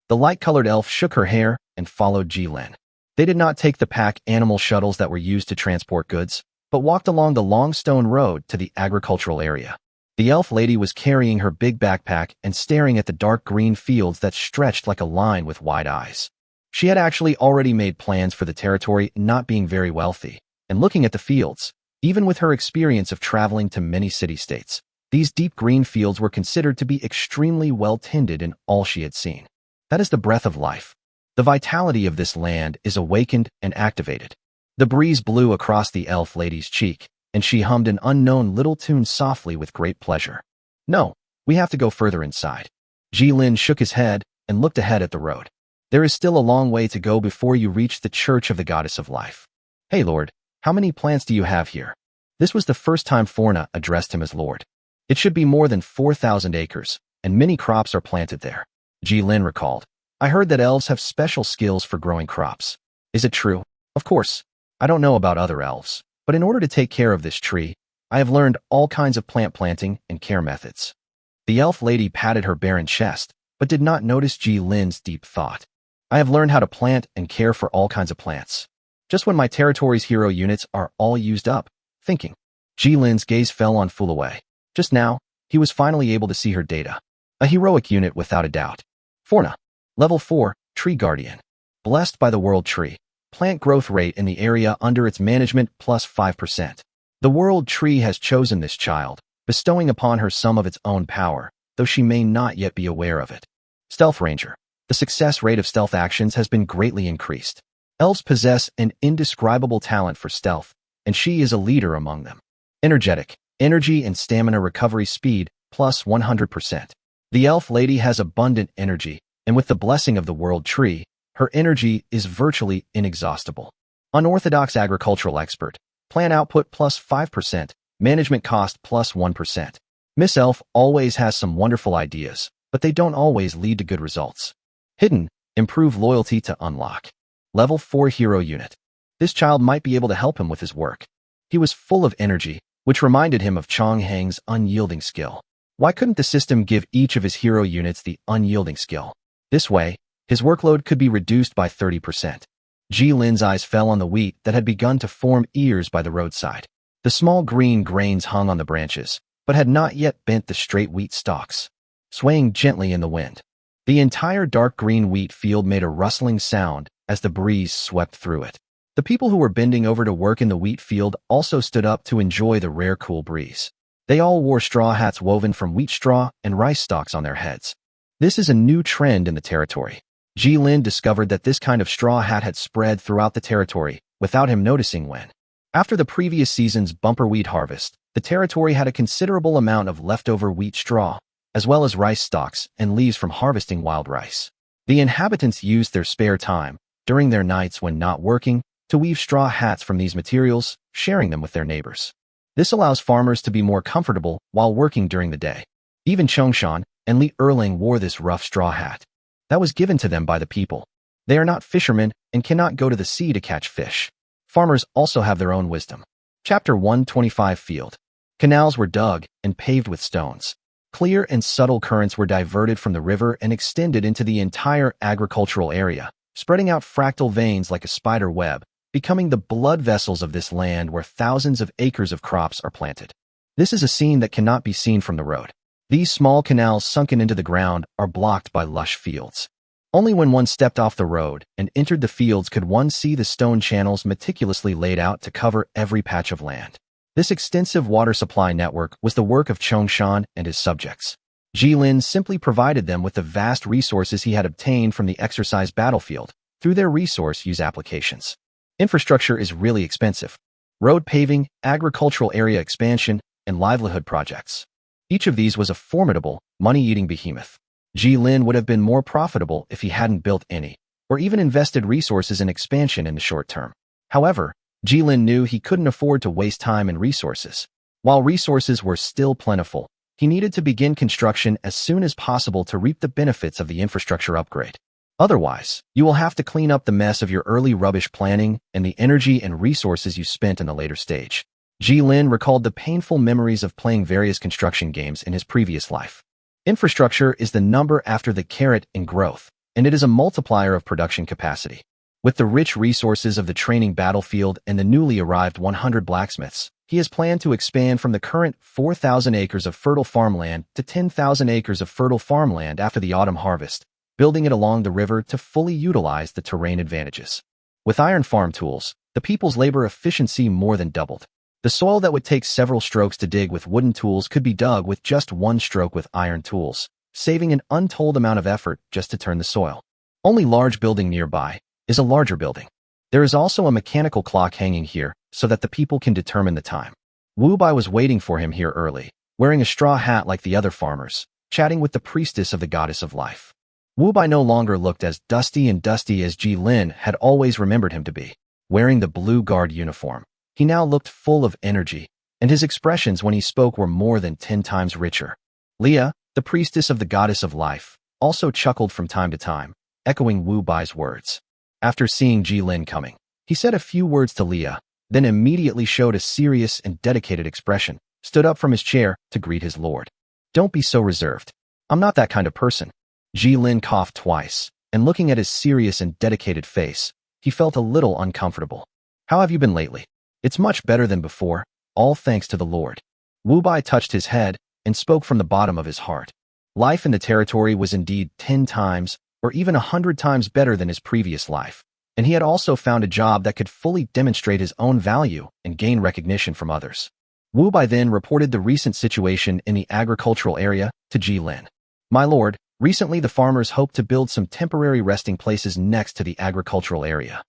The light-colored elf shook her hair and followed Ji Lin. They did not take the pack animal shuttles that were used to transport goods, but walked along the long stone road to the agricultural area. The elf lady was carrying her big backpack and staring at the dark green fields that stretched like a line with wide eyes. She had actually already made plans for the territory not being very wealthy, and looking at the fields, even with her experience of traveling to many city-states, these deep green fields were considered to be extremely well-tended in all she had seen. That is the breath of life. The vitality of this land is awakened and activated. The breeze blew across the elf lady's cheek, and she hummed an unknown little tune softly with great pleasure. No, we have to go further inside. Ji Lin shook his head and looked ahead at the road. There is still a long way to go before you reach the Church of the Goddess of Life. Hey Lord, how many plants do you have here? This was the first time Forna addressed him as Lord. It should be more than 4,000 acres, and many crops are planted there. Ji Lin recalled. I heard that elves have special skills for growing crops. Is it true? Of course. I don't know about other elves, but in order to take care of this tree, I have learned all kinds of plant planting and care methods. The elf lady patted her barren chest, but did not notice Ji Lin's deep thought. I have learned how to plant and care for all kinds of plants. Just when my territory's hero units are all used up, thinking. Ji Lin's gaze fell on Fulaway. Just now, he was finally able to see her data. A heroic unit without a doubt. Forna. Level 4, Tree Guardian. Blessed by the World Tree. Plant growth rate in the area under its management plus 5%. The World Tree has chosen this child, bestowing upon her some of its own power, though she may not yet be aware of it. Stealth Ranger. The success rate of stealth actions has been greatly increased. Elves possess an indescribable talent for stealth, and she is a leader among them. Energetic. Energy and stamina recovery speed plus 100%. The elf lady has abundant energy, and with the blessing of the World Tree, her energy is virtually inexhaustible. Unorthodox agricultural expert. Plant output plus 5%. Management cost plus 1%. Miss Elf always has some wonderful ideas, but they don't always lead to good results. Hidden. Improve loyalty to unlock. Level 4 hero unit. This child might be able to help him with his work. He was full of energy, which reminded him of Chong Hang's unyielding skill. Why couldn't the system give each of his hero units the unyielding skill? This way, his workload could be reduced by 30%. Ji Lin's eyes fell on the wheat that had begun to form ears by the roadside. The small green grains hung on the branches, but had not yet bent the straight wheat stalks, swaying gently in the wind. The entire dark green wheat field made a rustling sound as the breeze swept through it. The people who were bending over to work in the wheat field also stood up to enjoy the rare cool breeze. They all wore straw hats woven from wheat straw and rice stalks on their heads. This is a new trend in the territory. Jilin discovered that this kind of straw hat had spread throughout the territory without him noticing when. After the previous season's bumper wheat harvest, the territory had a considerable amount of leftover wheat straw, as well as rice stalks and leaves from harvesting wild rice. The inhabitants used their spare time, during their nights when not working, to weave straw hats from these materials, sharing them with their neighbors. This allows farmers to be more comfortable while working during the day. Even Chongshan and Li Erling wore this rough straw hat. That was given to them by the people. They are not fishermen and cannot go to the sea to catch fish. Farmers also have their own wisdom. Chapter 125 Field. Canals were dug and paved with stones. Clear and subtle currents were diverted from the river and extended into the entire agricultural area, spreading out fractal veins like a spider web, becoming the blood vessels of this land where thousands of acres of crops are planted. This is a scene that cannot be seen from the road. These small canals sunken into the ground are blocked by lush fields. Only when one stepped off the road and entered the fields could one see the stone channels meticulously laid out to cover every patch of land. This extensive water supply network was the work of Chongshan and his subjects. Jilin simply provided them with the vast resources he had obtained from the exercise battlefield through their resource use applications. Infrastructure is really expensive. Road paving, agricultural area expansion, and livelihood projects. Each of these was a formidable, money-eating behemoth. Jilin would have been more profitable if he hadn't built any, or even invested resources in expansion in the short term. However, Jilin knew he couldn't afford to waste time and resources. While resources were still plentiful, he needed to begin construction as soon as possible to reap the benefits of the infrastructure upgrade. Otherwise, you will have to clean up the mess of your early rubbish planning and the energy and resources you spent in the later stage. Jilin recalled the painful memories of playing various construction games in his previous life. Infrastructure is the number after the caret in growth, and it is a multiplier of production capacity. With the rich resources of the training battlefield and the newly arrived 100 blacksmiths, he has planned to expand from the current 4,000 acres of fertile farmland to 10,000 acres of fertile farmland after the autumn harvest, building it along the river to fully utilize the terrain advantages. With iron farm tools, the people's labor efficiency more than doubled. The soil that would take several strokes to dig with wooden tools could be dug with just one stroke with iron tools, saving an untold amount of effort just to turn the soil. Only large building nearby is a larger building. There is also a mechanical clock hanging here so that the people can determine the time. Wu Bai was waiting for him here early, wearing a straw hat like the other farmers, chatting with the priestess of the goddess of life. Wu Bai no longer looked as dusty as Jilin had always remembered him to be. Wearing the blue guard uniform, he now looked full of energy, and his expressions when he spoke were more than 10 times richer. Leah, the priestess of the goddess of life, also chuckled from time to time, echoing Wu Bai's words. After seeing Jilin coming, he said a few words to Leah, then immediately showed a serious and dedicated expression, stood up from his chair to greet his lord. Don't be so reserved. I'm not that kind of person. Jilin coughed twice, and looking at his serious and dedicated face, he felt a little uncomfortable. How have you been lately? It's much better than before, all thanks to the Lord. Wu Bai touched his head and spoke from the bottom of his heart. Life in the territory was indeed 10 times, or even 100 times better than his previous life, and he had also found a job that could fully demonstrate his own value and gain recognition from others. Wu Bai then reported the recent situation in the agricultural area to Jilin. My lord, recently the farmers hope to build some temporary resting places next to the agricultural area.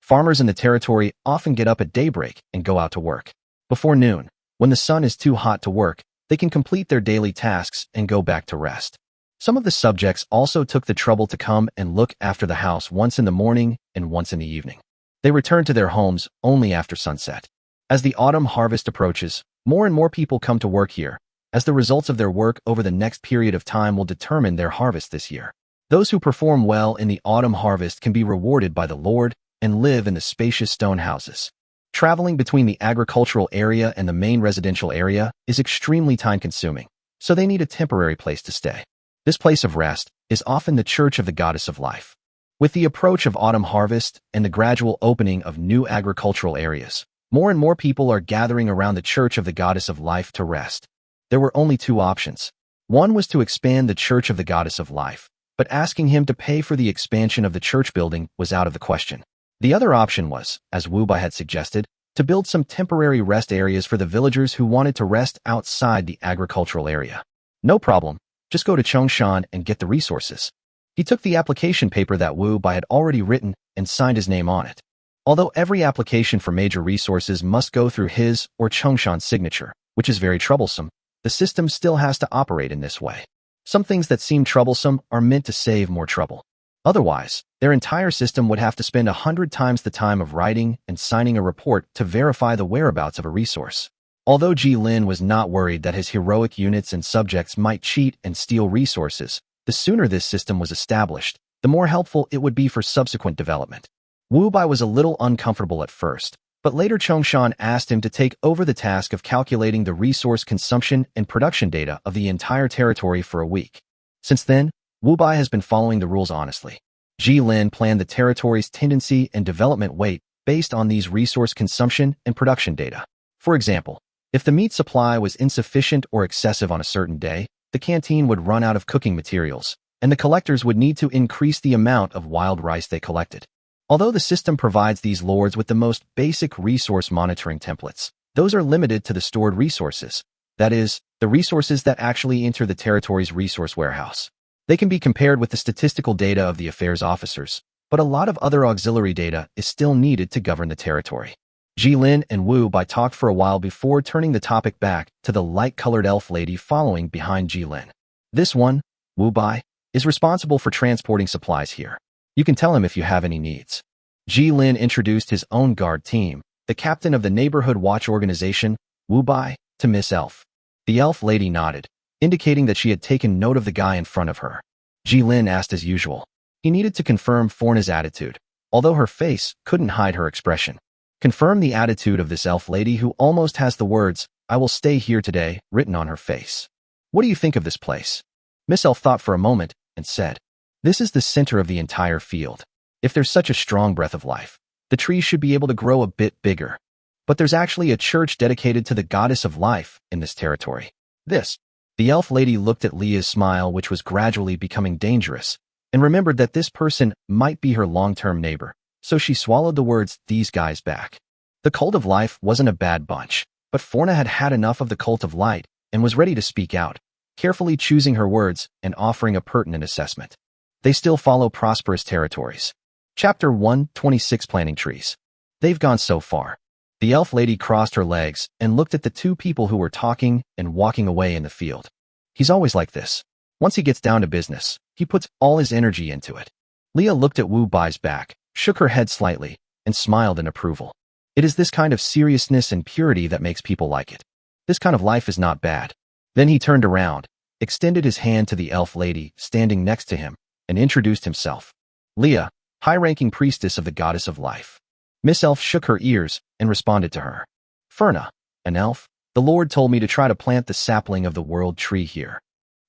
Farmers in the territory often get up at daybreak and go out to work. Before noon, when the sun is too hot to work, they can complete their daily tasks and go back to rest. Some of the subjects also took the trouble to come and look after the house once in the morning and once in the evening. They return to their homes only after sunset. As the autumn harvest approaches, more and more people come to work here, as the results of their work over the next period of time will determine their harvest this year. Those who perform well in the autumn harvest can be rewarded by the Lord and live in the spacious stone houses. Traveling between the agricultural area and the main residential area is extremely time-consuming, so they need a temporary place to stay. This place of rest is often the church of the goddess of life. With the approach of autumn harvest and the gradual opening of new agricultural areas, more and more people are gathering around the church of the goddess of life to rest. There were only two options. One was to expand the church of the goddess of life, but asking him to pay for the expansion of the church building was out of the question. The other option was, as Wu Bai had suggested, to build some temporary rest areas for the villagers who wanted to rest outside the agricultural area. No problem, just go to Chongshan and get the resources. He took the application paper that Wu Bai had already written and signed his name on it. Although every application for major resources must go through his or Chongshan's signature, which is very troublesome, the system still has to operate in this way. Some things that seem troublesome are meant to save more trouble. Otherwise, their entire system would have to spend 100 times the time of writing and signing a report to verify the whereabouts of a resource. Although Ji Lin was not worried that his heroic units and subjects might cheat and steal resources, the sooner this system was established, the more helpful it would be for subsequent development. Wu Bai was a little uncomfortable at first, but later Chongshan asked him to take over the task of calculating the resource consumption and production data of the entire territory for a week. Since then, Wu Bai has been following the rules honestly. Ji Lin planned the territory's tendency and development weight based on these resource consumption and production data. For example, if the meat supply was insufficient or excessive on a certain day, the canteen would run out of cooking materials, and the collectors would need to increase the amount of wild rice they collected. Although the system provides these lords with the most basic resource monitoring templates, those are limited to the stored resources, that is, the resources that actually enter the territory's resource warehouse. They can be compared with the statistical data of the affairs officers, but a lot of other auxiliary data is still needed to govern the territory. Ji Lin and Wu Bai talked for a while before turning the topic back to the light-colored elf lady following behind Ji Lin. This one, Wu Bai, is responsible for transporting supplies here. You can tell him if you have any needs. Ji Lin introduced his own guard team, the captain of the neighborhood watch organization, Wu Bai, to Miss Elf. The elf lady nodded, indicating that she had taken note of the guy in front of her. Ji Lin asked as usual. He needed to confirm Forna's attitude, although her face couldn't hide her expression. Confirm the attitude of this elf lady who almost has the words, "I will stay here today," written on her face. What do you think of this place? Miss Elf thought for a moment and said, "This is the center of the entire field. If there's such a strong breath of life, the trees should be able to grow a bit bigger. But there's actually a church dedicated to the goddess of life in this territory. The elf lady looked at Leah's smile, which was gradually becoming dangerous, and remembered that this person might be her long-term neighbor, so she swallowed the words, "these guys" back. The cult of life wasn't a bad bunch, but Forna had had enough of the cult of light and was ready to speak out, carefully choosing her words and offering a pertinent assessment. They still follow prosperous territories. Chapter 126 Planting Trees. They've gone so far. The elf lady crossed her legs and looked at the two people who were talking and walking away in the field. He's always like this. Once he gets down to business, he puts all his energy into it. Leah looked at Wu Bai's back, shook her head slightly, and smiled in approval. It is this kind of seriousness and purity that makes people like it. This kind of life is not bad. Then he turned around, extended his hand to the elf lady standing next to him, and introduced himself. Leah, high-ranking priestess of the goddess of life. Miss Elf shook her ears and responded to her. Forna, an elf, the Lord told me to try to plant the sapling of the world tree here.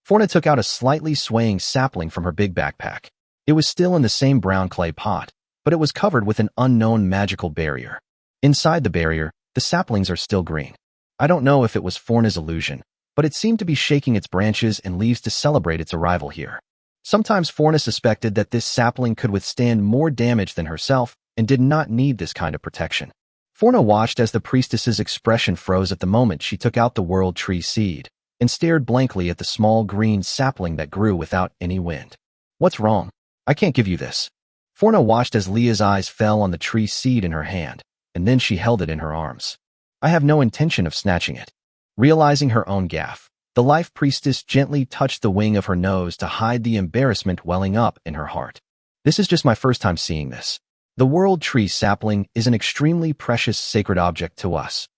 Forna took out a slightly swaying sapling from her big backpack. It was still in the same brown clay pot, but it was covered with an unknown magical barrier. Inside the barrier, the saplings are still green. I don't know if it was Forna's illusion, but it seemed to be shaking its branches and leaves to celebrate its arrival here. Sometimes Forna suspected that this sapling could withstand more damage than herself and did not need this kind of protection. Forna watched as the priestess's expression froze at the moment she took out the world tree seed and stared blankly at the small green sapling that grew without any wind. What's wrong? I can't give you this. Forna watched as Leah's eyes fell on the tree seed in her hand, and then she held it in her arms. I have no intention of snatching it. Realizing her own gaffe, the life priestess gently touched the wing of her nose to hide the embarrassment welling up in her heart. This is just my first time seeing this. The world tree sapling is an extremely precious sacred object to us,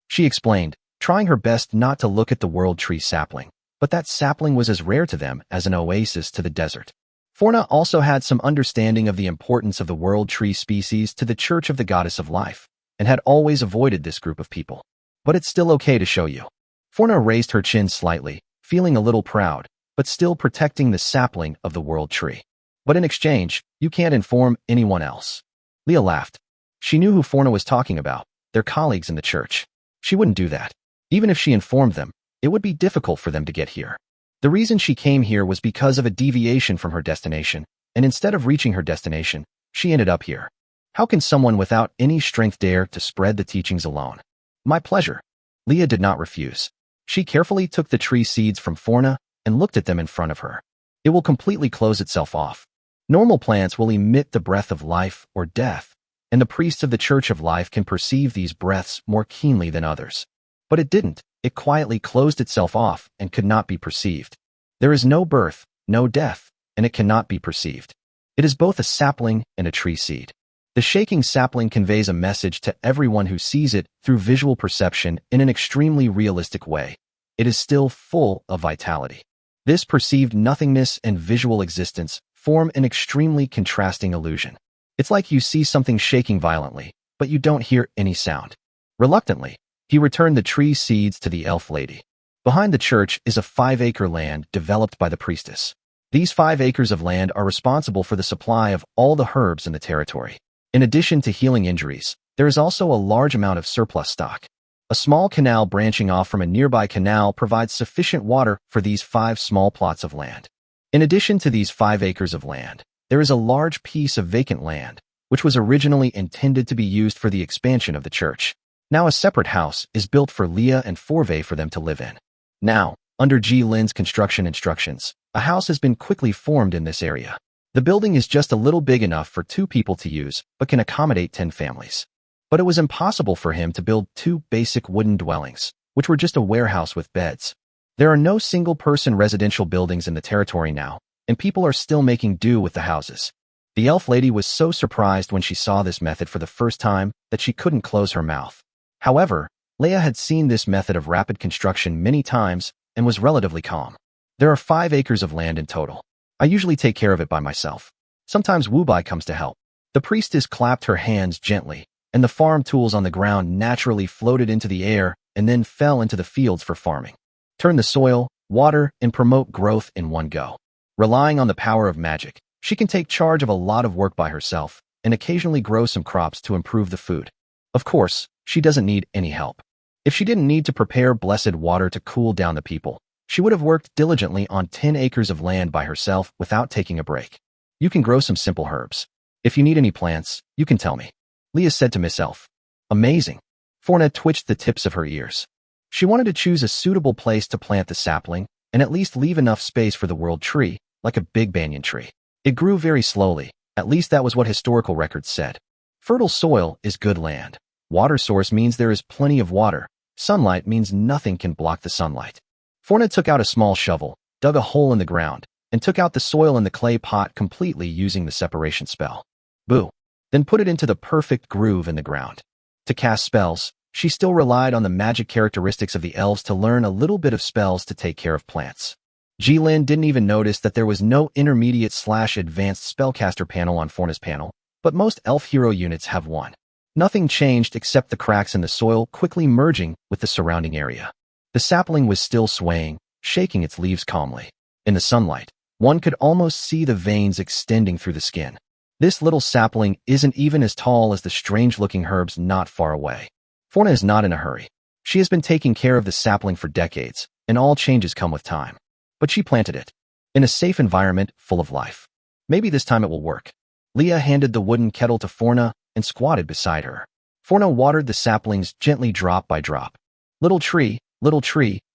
she explained, trying her best not to look at the world tree sapling, but that sapling was as rare to them as an oasis to the desert. Forna also had some understanding of the importance of the world tree species to the Church of the Goddess of Life, and had always avoided this group of people. But it's still okay to show you. Forna raised her chin slightly, feeling a little proud, but still protecting the sapling of the world tree. But in exchange, you can't inform anyone else. Leah laughed. She knew who Forna was talking about, their colleagues in the church. She wouldn't do that. Even if she informed them, it would be difficult for them to get here. The reason she came here was because of a deviation from her destination, and instead of reaching her destination, she ended up here. How can someone without any strength dare to spread the teachings alone? My pleasure. Leah did not refuse. She carefully took the tree seeds from Forna and looked at them in front of her. It will completely close itself off. Normal plants will emit the breath of life or death, and the priests of the Church of Life can perceive these breaths more keenly than others. But it didn't. It quietly closed itself off and could not be perceived. There is no birth, no death, and it cannot be perceived. It is both a sapling and a tree seed. The shaking sapling conveys a message to everyone who sees it through visual perception in an extremely realistic way. It is still full of vitality. This perceived nothingness and visual existence form an extremely contrasting illusion. It's like you see something shaking violently, but you don't hear any sound. Reluctantly, he returned the tree seeds to the elf lady. Behind the church is a 5-acre land developed by the priestess. These 5 acres of land are responsible for the supply of all the herbs in the territory. In addition to healing injuries, there is also a large amount of surplus stock. A small canal branching off from a nearby canal provides sufficient water for these 5 small plots of land. In addition to these 5 acres of land, there is a large piece of vacant land, which was originally intended to be used for the expansion of the church. Now a separate house is built for Leah and Forve for them to live in. Now, under Ji Lin's construction instructions, a house has been quickly formed in this area. The building is just a little big enough for 2 people to use, but can accommodate 10 families. But it was impossible for him to build 2 basic wooden dwellings, which were just a warehouse with beds. There are no single-person residential buildings in the territory now, and people are still making do with the houses. The elf lady was so surprised when she saw this method for the first time that she couldn't close her mouth. However, Leah had seen this method of rapid construction many times and was relatively calm. There are 5 acres of land in total. I usually take care of it by myself. Sometimes Wubai comes to help. The priestess clapped her hands gently, and the farm tools on the ground naturally floated into the air and then fell into the fields for farming. Turn the soil, water, and promote growth in one go. Relying on the power of magic, she can take charge of a lot of work by herself and occasionally grow some crops to improve the food. Of course, she doesn't need any help. If she didn't need to prepare blessed water to cool down the people, she would have worked diligently on 10 acres of land by herself without taking a break. You can grow some simple herbs. If you need any plants, you can tell me, Leah said to Miss Elf. Amazing. Forna twitched the tips of her ears. She wanted to choose a suitable place to plant the sapling and at least leave enough space for the world tree, like a big banyan tree. It grew very slowly, at least that was what historical records said. Fertile soil is good land. Water source means there is plenty of water. Sunlight means nothing can block the sunlight. Forna took out a small shovel, dug a hole in the ground, and took out the soil in the clay pot completely using the separation spell. Boo. Then put it into the perfect groove in the ground. To cast spells, she still relied on the magic characteristics of the elves to learn a little bit of spells to take care of plants. Ji Lin didn't even notice that there was no intermediate/advanced spellcaster panel on Forna's panel, but most elf hero units have one. Nothing changed except the cracks in the soil quickly merging with the surrounding area. The sapling was still swaying, shaking its leaves calmly. In the sunlight, one could almost see the veins extending through the skin. This little sapling isn't even as tall as the strange-looking herbs not far away. Forna is not in a hurry. She has been taking care of the sapling for decades, and all changes come with time. But she planted it in a safe environment full of life. Maybe this time it will work. Leah handed the wooden kettle to Forna and squatted beside her. Forna watered the saplings gently drop by drop. Little tree,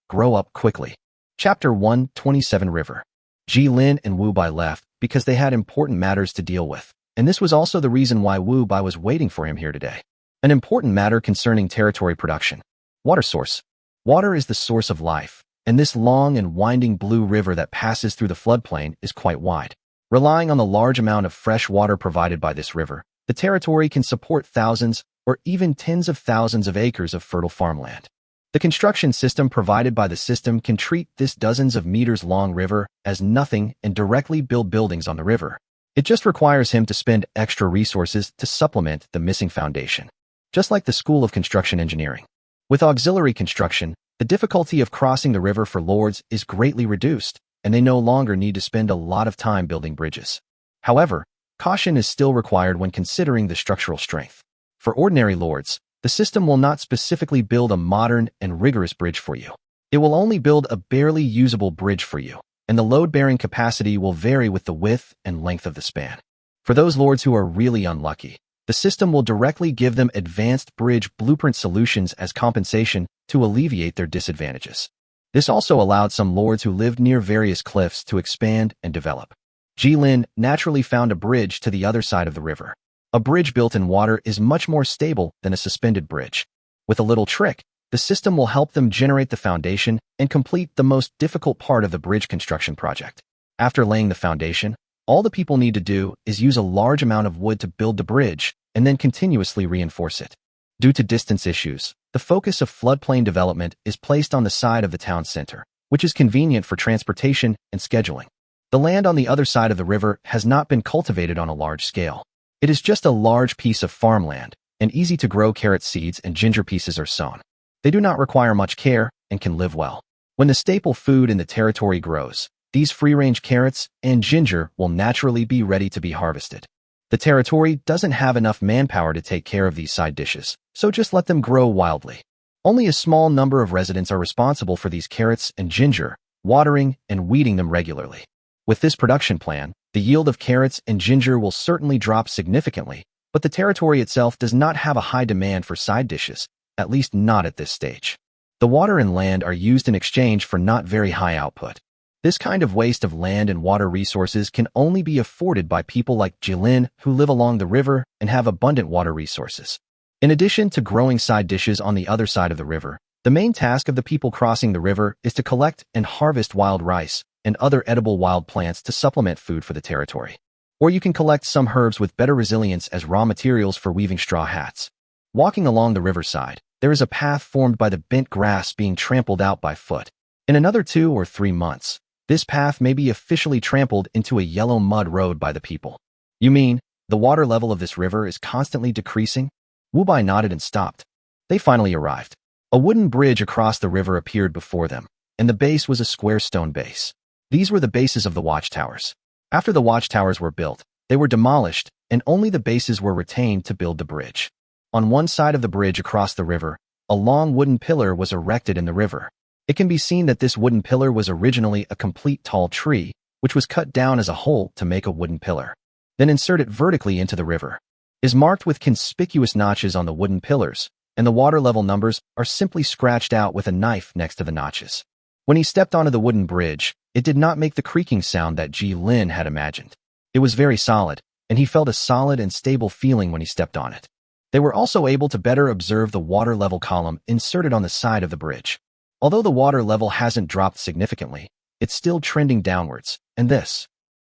grow up quickly. Chapter 127 River. Ji Lin and Wu Bai left because they had important matters to deal with, and this was also the reason why Wu Bai was waiting for him here today. An important matter concerning territory production. Water source. Water is the source of life, and this long and winding blue river that passes through the floodplain is quite wide. Relying on the large amount of fresh water provided by this river, the territory can support thousands or even tens of thousands of acres of fertile farmland. The construction system provided by the system can treat this dozens of meters long river as nothing and directly build buildings on the river. It just requires him to spend extra resources to supplement the missing foundation. Just like the School of Construction Engineering. With auxiliary construction, the difficulty of crossing the river for lords is greatly reduced, and they no longer need to spend a lot of time building bridges. However, caution is still required when considering the structural strength. For ordinary lords, the system will not specifically build a modern and rigorous bridge for you. It will only build a barely usable bridge for you, and the load-bearing capacity will vary with the width and length of the span. For those lords who are really unlucky, the system will directly give them advanced bridge blueprint solutions as compensation to alleviate their disadvantages. This also allowed some lords who lived near various cliffs to expand and develop. Jilin naturally found a bridge to the other side of the river. A bridge built in water is much more stable than a suspended bridge. With a little trick, the system will help them generate the foundation and complete the most difficult part of the bridge construction project. After laying the foundation, all the people need to do is use a large amount of wood to build the bridge and then continuously reinforce it. Due to distance issues, the focus of floodplain development is placed on the side of the town center, which is convenient for transportation and scheduling. The land on the other side of the river has not been cultivated on a large scale. It is just a large piece of farmland, and easy to grow carrot seeds and ginger pieces are sown. They do not require much care and can live well. When the staple food in the territory grows, these free-range carrots and ginger will naturally be ready to be harvested. The territory doesn't have enough manpower to take care of these side dishes, so just let them grow wildly. Only a small number of residents are responsible for these carrots and ginger, watering and weeding them regularly. With this production plan, the yield of carrots and ginger will certainly drop significantly, but the territory itself does not have a high demand for side dishes, at least not at this stage. The water and land are used in exchange for not very high output. This kind of waste of land and water resources can only be afforded by people like Jilin who live along the river and have abundant water resources. In addition to growing side dishes on the other side of the river, the main task of the people crossing the river is to collect and harvest wild rice and other edible wild plants to supplement food for the territory. Or you can collect some herbs with better resilience as raw materials for weaving straw hats. Walking along the riverside, there is a path formed by the bent grass being trampled out by foot. In another 2 or 3 months, this path may be officially trampled into a yellow mud road by the people. You mean, the water level of this river is constantly decreasing? Wu Bai nodded and stopped. They finally arrived. A wooden bridge across the river appeared before them, and the base was a square stone base. These were the bases of the watchtowers. After the watchtowers were built, they were demolished, and only the bases were retained to build the bridge. On one side of the bridge across the river, a long wooden pillar was erected in the river. It can be seen that this wooden pillar was originally a complete tall tree, which was cut down as a whole to make a wooden pillar. Then inserted vertically into the river. It is marked with conspicuous notches on the wooden pillars, and the water level numbers are simply scratched out with a knife next to the notches. When he stepped onto the wooden bridge, it did not make the creaking sound that Ji Lin had imagined. It was very solid, and he felt a solid and stable feeling when he stepped on it. They were also able to better observe the water level column inserted on the side of the bridge. Although the water level hasn't dropped significantly, it's still trending downwards, and this.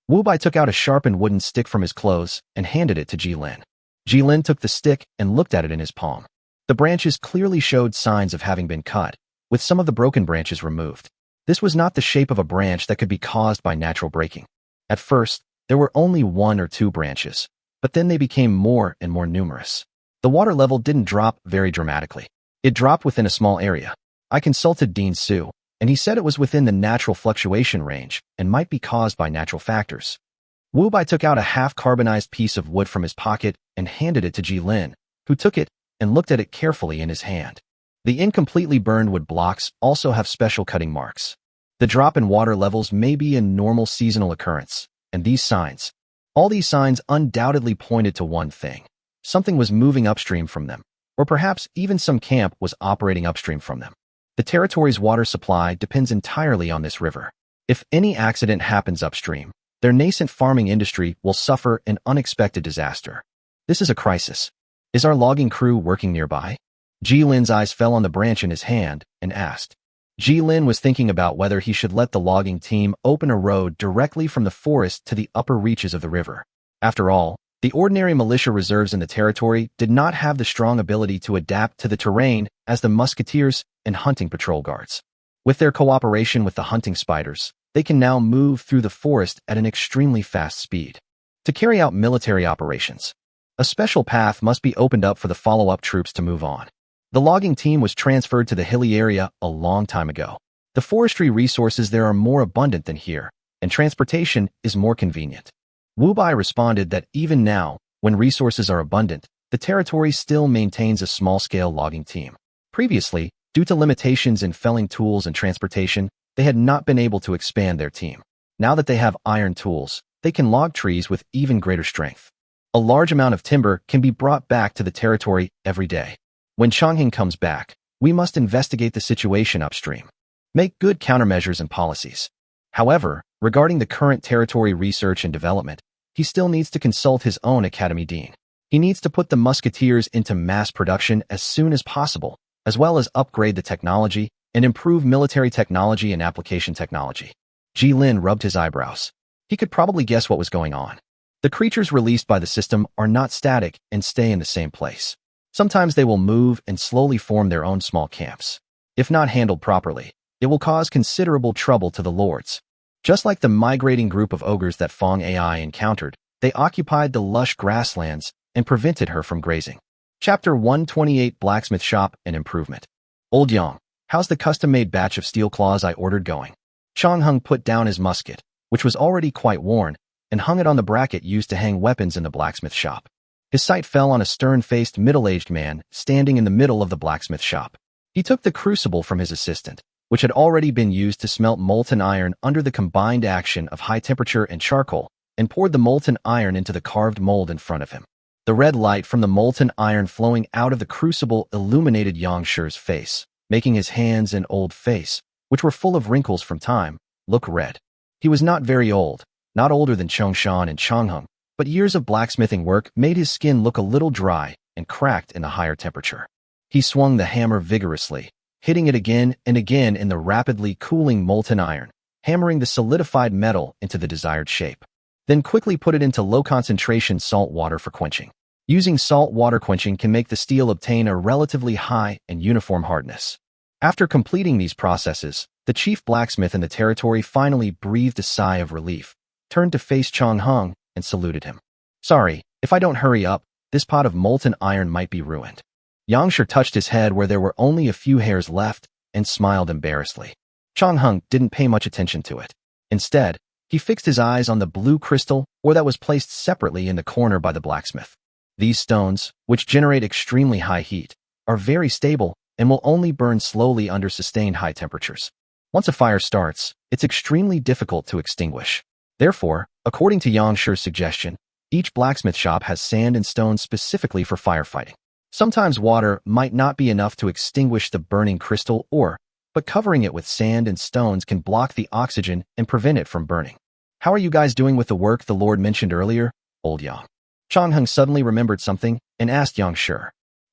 Wu Bai took out a sharpened wooden stick from his clothes and handed it to Jilin. Jilin took the stick and looked at it in his palm. The branches clearly showed signs of having been cut, with some of the broken branches removed. This was not the shape of a branch that could be caused by natural breaking. At first, there were only 1 or 2 branches, but then they became more and more numerous. The water level didn't drop very dramatically. It dropped within a small area. I consulted Dean Su, and he said it was within the natural fluctuation range and might be caused by natural factors. Wu Bai took out a half-carbonized piece of wood from his pocket and handed it to Jilin, who took it and looked at it carefully in his hand. The incompletely burned wood blocks also have special cutting marks. The drop in water levels may be a normal seasonal occurrence, and all these signs undoubtedly pointed to one thing. Something was moving upstream from them, or perhaps even some camp was operating upstream from them. The territory's water supply depends entirely on this river. If any accident happens upstream, their nascent farming industry will suffer an unexpected disaster. This is a crisis. Is our logging crew working nearby? Jilin's eyes fell on the branch in his hand and asked. Jilin was thinking about whether he should let the logging team open a road directly from the forest to the upper reaches of the river. After all, the ordinary militia reserves in the territory did not have the strong ability to adapt to the terrain as the musketeers and hunting patrol guards. With their cooperation with the hunting spiders, they can now move through the forest at an extremely fast speed. To carry out military operations, a special path must be opened up for the follow-up troops to move on. The logging team was transferred to the hilly area a long time ago. The forestry resources there are more abundant than here, and transportation is more convenient. Wu Bai responded that even now, when resources are abundant, the territory still maintains a small-scale logging team. Previously, Due to limitations in felling tools and transportation, they had not been able to expand their team. Now that they have iron tools, they can log trees with even greater strength. A large amount of timber can be brought back to the territory every day. When Changheng comes back, we must investigate the situation upstream. Make good countermeasures and policies. However, regarding the current territory research and development, he still needs to consult his own academy dean. He needs to put the musketeers into mass production as soon as possible, as well as upgrade the technology and improve military technology and application technology. Ji Lin rubbed his eyebrows. He could probably guess what was going on. The creatures released by the system are not static and stay in the same place. Sometimes they will move and slowly form their own small camps. If not handled properly, it will cause considerable trouble to the lords. Just like the migrating group of ogres that Fong Ai encountered, they occupied the lush grasslands and prevented her from grazing. Chapter 128 Blacksmith Shop and Improvement. Old Yang, how's the custom-made batch of steel claws I ordered going? Changheng put down his musket, which was already quite worn, and hung it on the bracket used to hang weapons in the blacksmith shop. His sight fell on a stern-faced middle-aged man standing in the middle of the blacksmith shop. He took the crucible from his assistant, which had already been used to smelt molten iron under the combined action of high temperature and charcoal, and poured the molten iron into the carved mold in front of him. The red light from the molten iron flowing out of the crucible illuminated Yang Shi's face, making his hands and old face, which were full of wrinkles from time, look red. He was not very old, not older than Chongshan and Changheng, but years of blacksmithing work made his skin look a little dry and cracked in a higher temperature. He swung the hammer vigorously, hitting it again and again in the rapidly cooling molten iron, hammering the solidified metal into the desired shape. Then quickly put it into low-concentration salt water for quenching. Using salt water quenching can make the steel obtain a relatively high and uniform hardness. After completing these processes, the chief blacksmith in the territory finally breathed a sigh of relief, turned to face Changheng, and saluted him. Sorry, if I don't hurry up, this pot of molten iron might be ruined. Yang Shi touched his head where there were only a few hairs left and smiled embarrassedly. Changheng didn't pay much attention to it. Instead, he fixed his eyes on the blue crystal ore that was placed separately in the corner by the blacksmith. These stones, which generate extremely high heat, are very stable and will only burn slowly under sustained high temperatures. Once a fire starts, it's extremely difficult to extinguish. Therefore, according to Yang Shi's suggestion, each blacksmith shop has sand and stones specifically for firefighting. Sometimes water might not be enough to extinguish the burning crystal ore, but covering it with sand and stones can block the oxygen and prevent it from burning. How are you guys doing with the work the Lord mentioned earlier, Old Yang? Changheng suddenly remembered something and asked Yang Shi.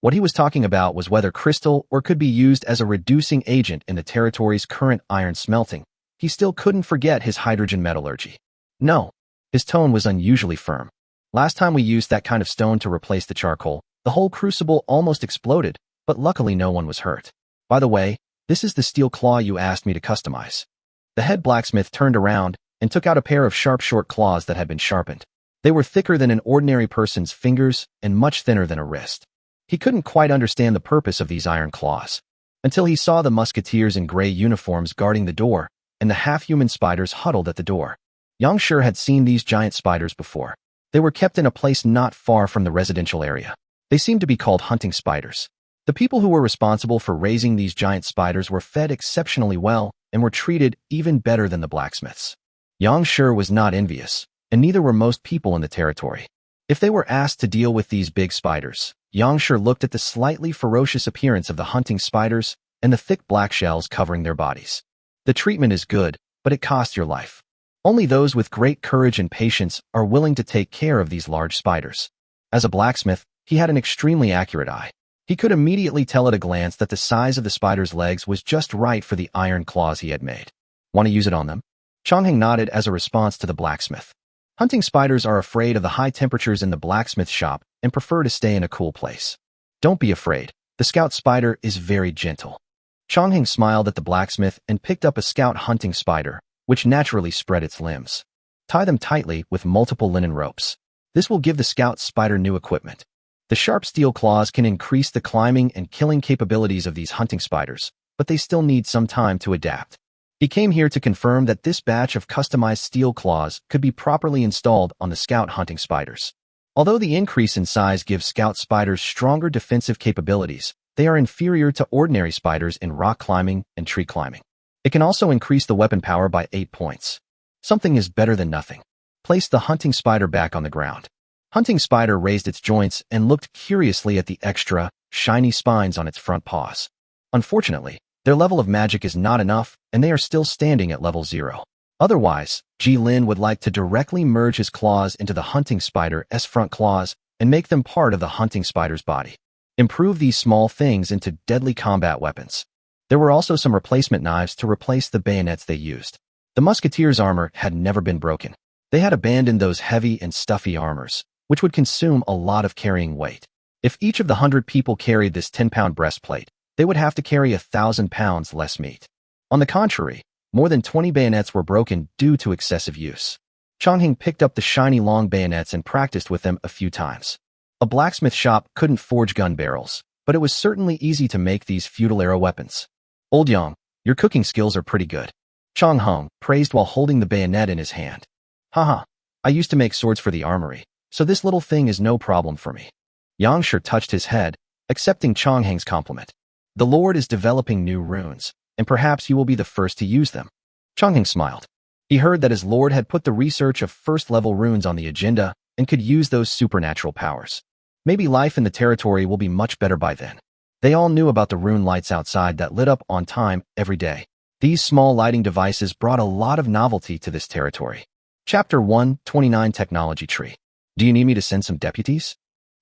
What he was talking about was whether crystal ore could be used as a reducing agent in the territory's current iron smelting. He still couldn't forget his hydrogen metallurgy. No. His tone was unusually firm. Last time we used that kind of stone to replace the charcoal, the whole crucible almost exploded, but luckily no one was hurt. By the way, this is the steel claw you asked me to customize. The head blacksmith turned around and took out a pair of sharp short claws that had been sharpened. They were thicker than an ordinary person's fingers and much thinner than a wrist. He couldn't quite understand the purpose of these iron claws until he saw the musketeers in gray uniforms guarding the door and the half-human spiders huddled at the door. Yang Shi had seen these giant spiders before. They were kept in a place not far from the residential area. They seemed to be called hunting spiders. The people who were responsible for raising these giant spiders were fed exceptionally well and were treated even better than the blacksmiths. Yang Shi was not envious, and neither were most people in the territory. If they were asked to deal with these big spiders, Yang Shi looked at the slightly ferocious appearance of the hunting spiders and the thick black shells covering their bodies. The treatment is good, but it costs your life. Only those with great courage and patience are willing to take care of these large spiders. As a blacksmith, he had an extremely accurate eye. He could immediately tell at a glance that the size of the spider's legs was just right for the iron claws he had made. Want to use it on them? Changheng nodded as a response to the blacksmith. Hunting spiders are afraid of the high temperatures in the blacksmith shop and prefer to stay in a cool place. Don't be afraid. The scout spider is very gentle. Changheng smiled at the blacksmith and picked up a scout hunting spider, which naturally spread its limbs. Tie them tightly with multiple linen ropes. This will give the scout spider new equipment. The sharp steel claws can increase the climbing and killing capabilities of these hunting spiders, but they still need some time to adapt. He came here to confirm that this batch of customized steel claws could be properly installed on the scout hunting spiders. Although the increase in size gives scout spiders stronger defensive capabilities, They are inferior to ordinary spiders in rock climbing and tree climbing. It can also increase the weapon power by 8 points. Something is better than nothing. Place the hunting spider back on the ground. Hunting spider raised its joints and looked curiously at the extra, shiny spines on its front paws. Unfortunately, their level of magic is not enough, and they are still standing at level 0. Otherwise, Ji-Lin would like to directly merge his claws into the hunting spider's front claws and make them part of the hunting spider's body. Improve these small things into deadly combat weapons. There were also some replacement knives to replace the bayonets they used. The musketeers' armor had never been broken. They had abandoned those heavy and stuffy armors, which would consume a lot of carrying weight. If each of the 100 people carried this 10-pound breastplate, they would have to carry 1,000 pounds less meat. On the contrary, more than 20 bayonets were broken due to excessive use. Changheng picked up the shiny long bayonets and practiced with them a few times. A blacksmith shop couldn't forge gun barrels, but it was certainly easy to make these feudal era weapons. Old Yang, your cooking skills are pretty good. Chang Hong praised while holding the bayonet in his hand. Haha, I used to make swords for the armory, so this little thing is no problem for me. Yang Shi touched his head, accepting Chang Heng's compliment. The Lord is developing new runes, and perhaps you will be the first to use them. Chang Heng smiled. He heard that his Lord had put the research of first-level runes on the agenda and could use those supernatural powers. Maybe life in the territory will be much better by then. They all knew about the rune lights outside that lit up on time every day. These small lighting devices brought a lot of novelty to this territory. Chapter 129 Technology Tree. Do you need me to send some deputies?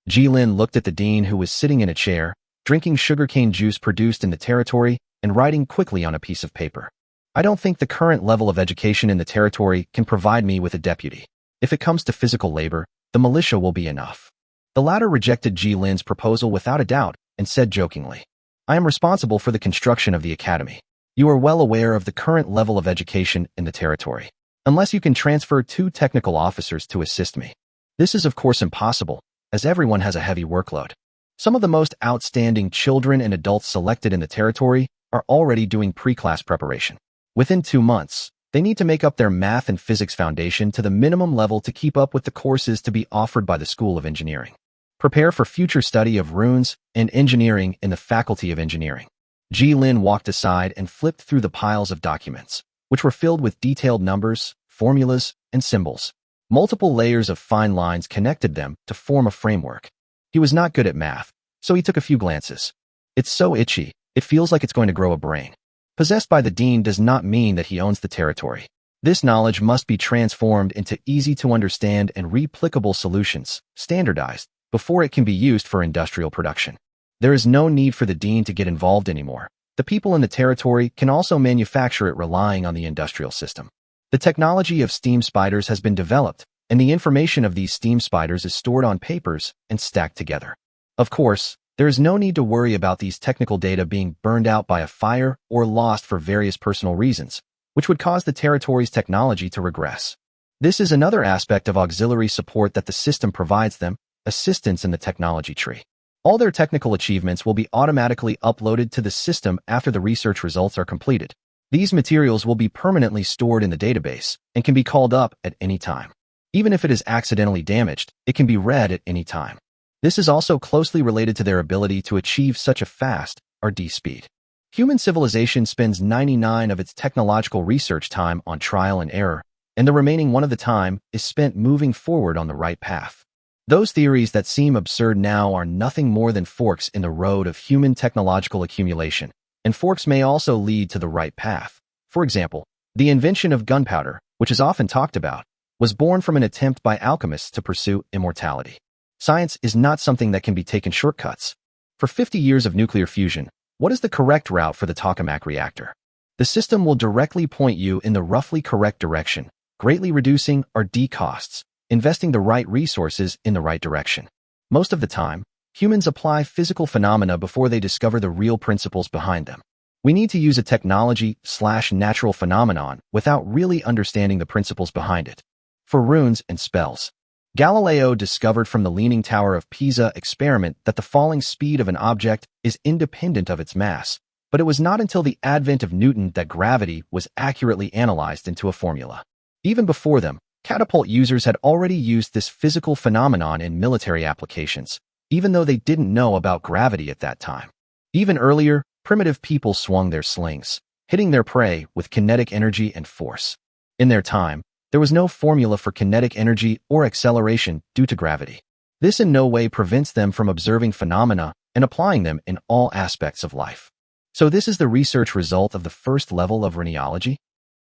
Ji-Lin looked at the dean who was sitting in a chair, drinking sugarcane juice produced in the territory and writing quickly on a piece of paper. I don't think the current level of education in the territory can provide me with a deputy. If it comes to physical labor, the militia will be enough. The latter rejected Ji-Lin's proposal without a doubt and said jokingly, I am responsible for the construction of the academy. You are well aware of the current level of education in the territory. Unless you can transfer 2 technical officers to assist me. This is of course impossible, as everyone has a heavy workload. Some of the most outstanding children and adults selected in the territory are already doing pre-class preparation. Within 2 months, they need to make up their math and physics foundation to the minimum level to keep up with the courses to be offered by the School of Engineering. Prepare for future study of runes and engineering in the Faculty of Engineering. Ji-Lin walked aside and flipped through the piles of documents, which were filled with detailed numbers, formulas, and symbols. Multiple layers of fine lines connected them to form a framework. He was not good at math, so he took a few glances. It's so itchy, it feels like it's going to grow a brain. Possessed by the dean does not mean that he owns the territory. This knowledge must be transformed into easy-to-understand and replicable solutions, standardized, before it can be used for industrial production. There is no need for the dean to get involved anymore. The people in the territory can also manufacture it relying on the industrial system. The technology of steam spiders has been developed, and the information of these steam spiders is stored on papers and stacked together. Of course, there is no need to worry about these technical data being burned out by a fire or lost for various personal reasons, which would cause the territory's technology to regress. This is another aspect of auxiliary support that the system provides them, assistance in the technology tree. All their technical achievements will be automatically uploaded to the system after the research results are completed. These materials will be permanently stored in the database and can be called up at any time. Even if it is accidentally damaged, it can be read at any time. This is also closely related to their ability to achieve such a fast RD speed. Human civilization spends 99% of its technological research time on trial and error, and the remaining 1% of the time is spent moving forward on the right path. Those theories that seem absurd now are nothing more than forks in the road of human technological accumulation, and forks may also lead to the right path. For example, the invention of gunpowder, which is often talked about, was born from an attempt by alchemists to pursue immortality. Science is not something that can be taken shortcuts. For 50 years of nuclear fusion, what is the correct route for the tokamak reactor? The system will directly point you in the roughly correct direction, greatly reducing RD costs, investing the right resources in the right direction. Most of the time, humans apply physical phenomena before they discover the real principles behind them. We need to use a technology/natural phenomenon without really understanding the principles behind it. For runes and spells, Galileo discovered from the Leaning Tower of Pisa experiment that the falling speed of an object is independent of its mass, but it was not until the advent of Newton that gravity was accurately analyzed into a formula. Even before them, catapult users had already used this physical phenomenon in military applications, even though they didn't know about gravity at that time. Even earlier, primitive people swung their slings, hitting their prey with kinetic energy and force. In their time, there was no formula for kinetic energy or acceleration due to gravity. This in no way prevents them from observing phenomena and applying them in all aspects of life. So this is the research result of the first level of rhenology?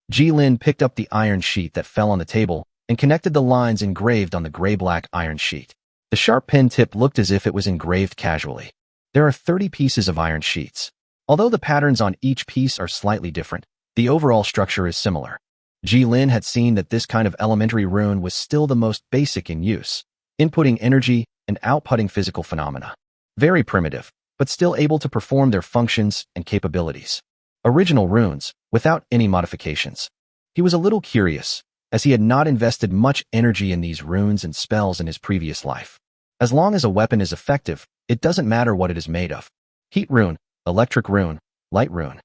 Ji-Lin picked up the iron sheet that fell on the table and connected the lines engraved on the gray-black iron sheet. The sharp pen tip looked as if it was engraved casually. There are 30 pieces of iron sheets. Although the patterns on each piece are slightly different, the overall structure is similar. Ji-Lin had seen that this kind of elementary rune was still the most basic in use, inputting energy and outputting physical phenomena. Very primitive, but still able to perform their functions and capabilities. Original runes, without any modifications. He was a little curious, as he had not invested much energy in these runes and spells in his previous life. As long as a weapon is effective, it doesn't matter what it is made of. Heat rune, electric rune, light rune.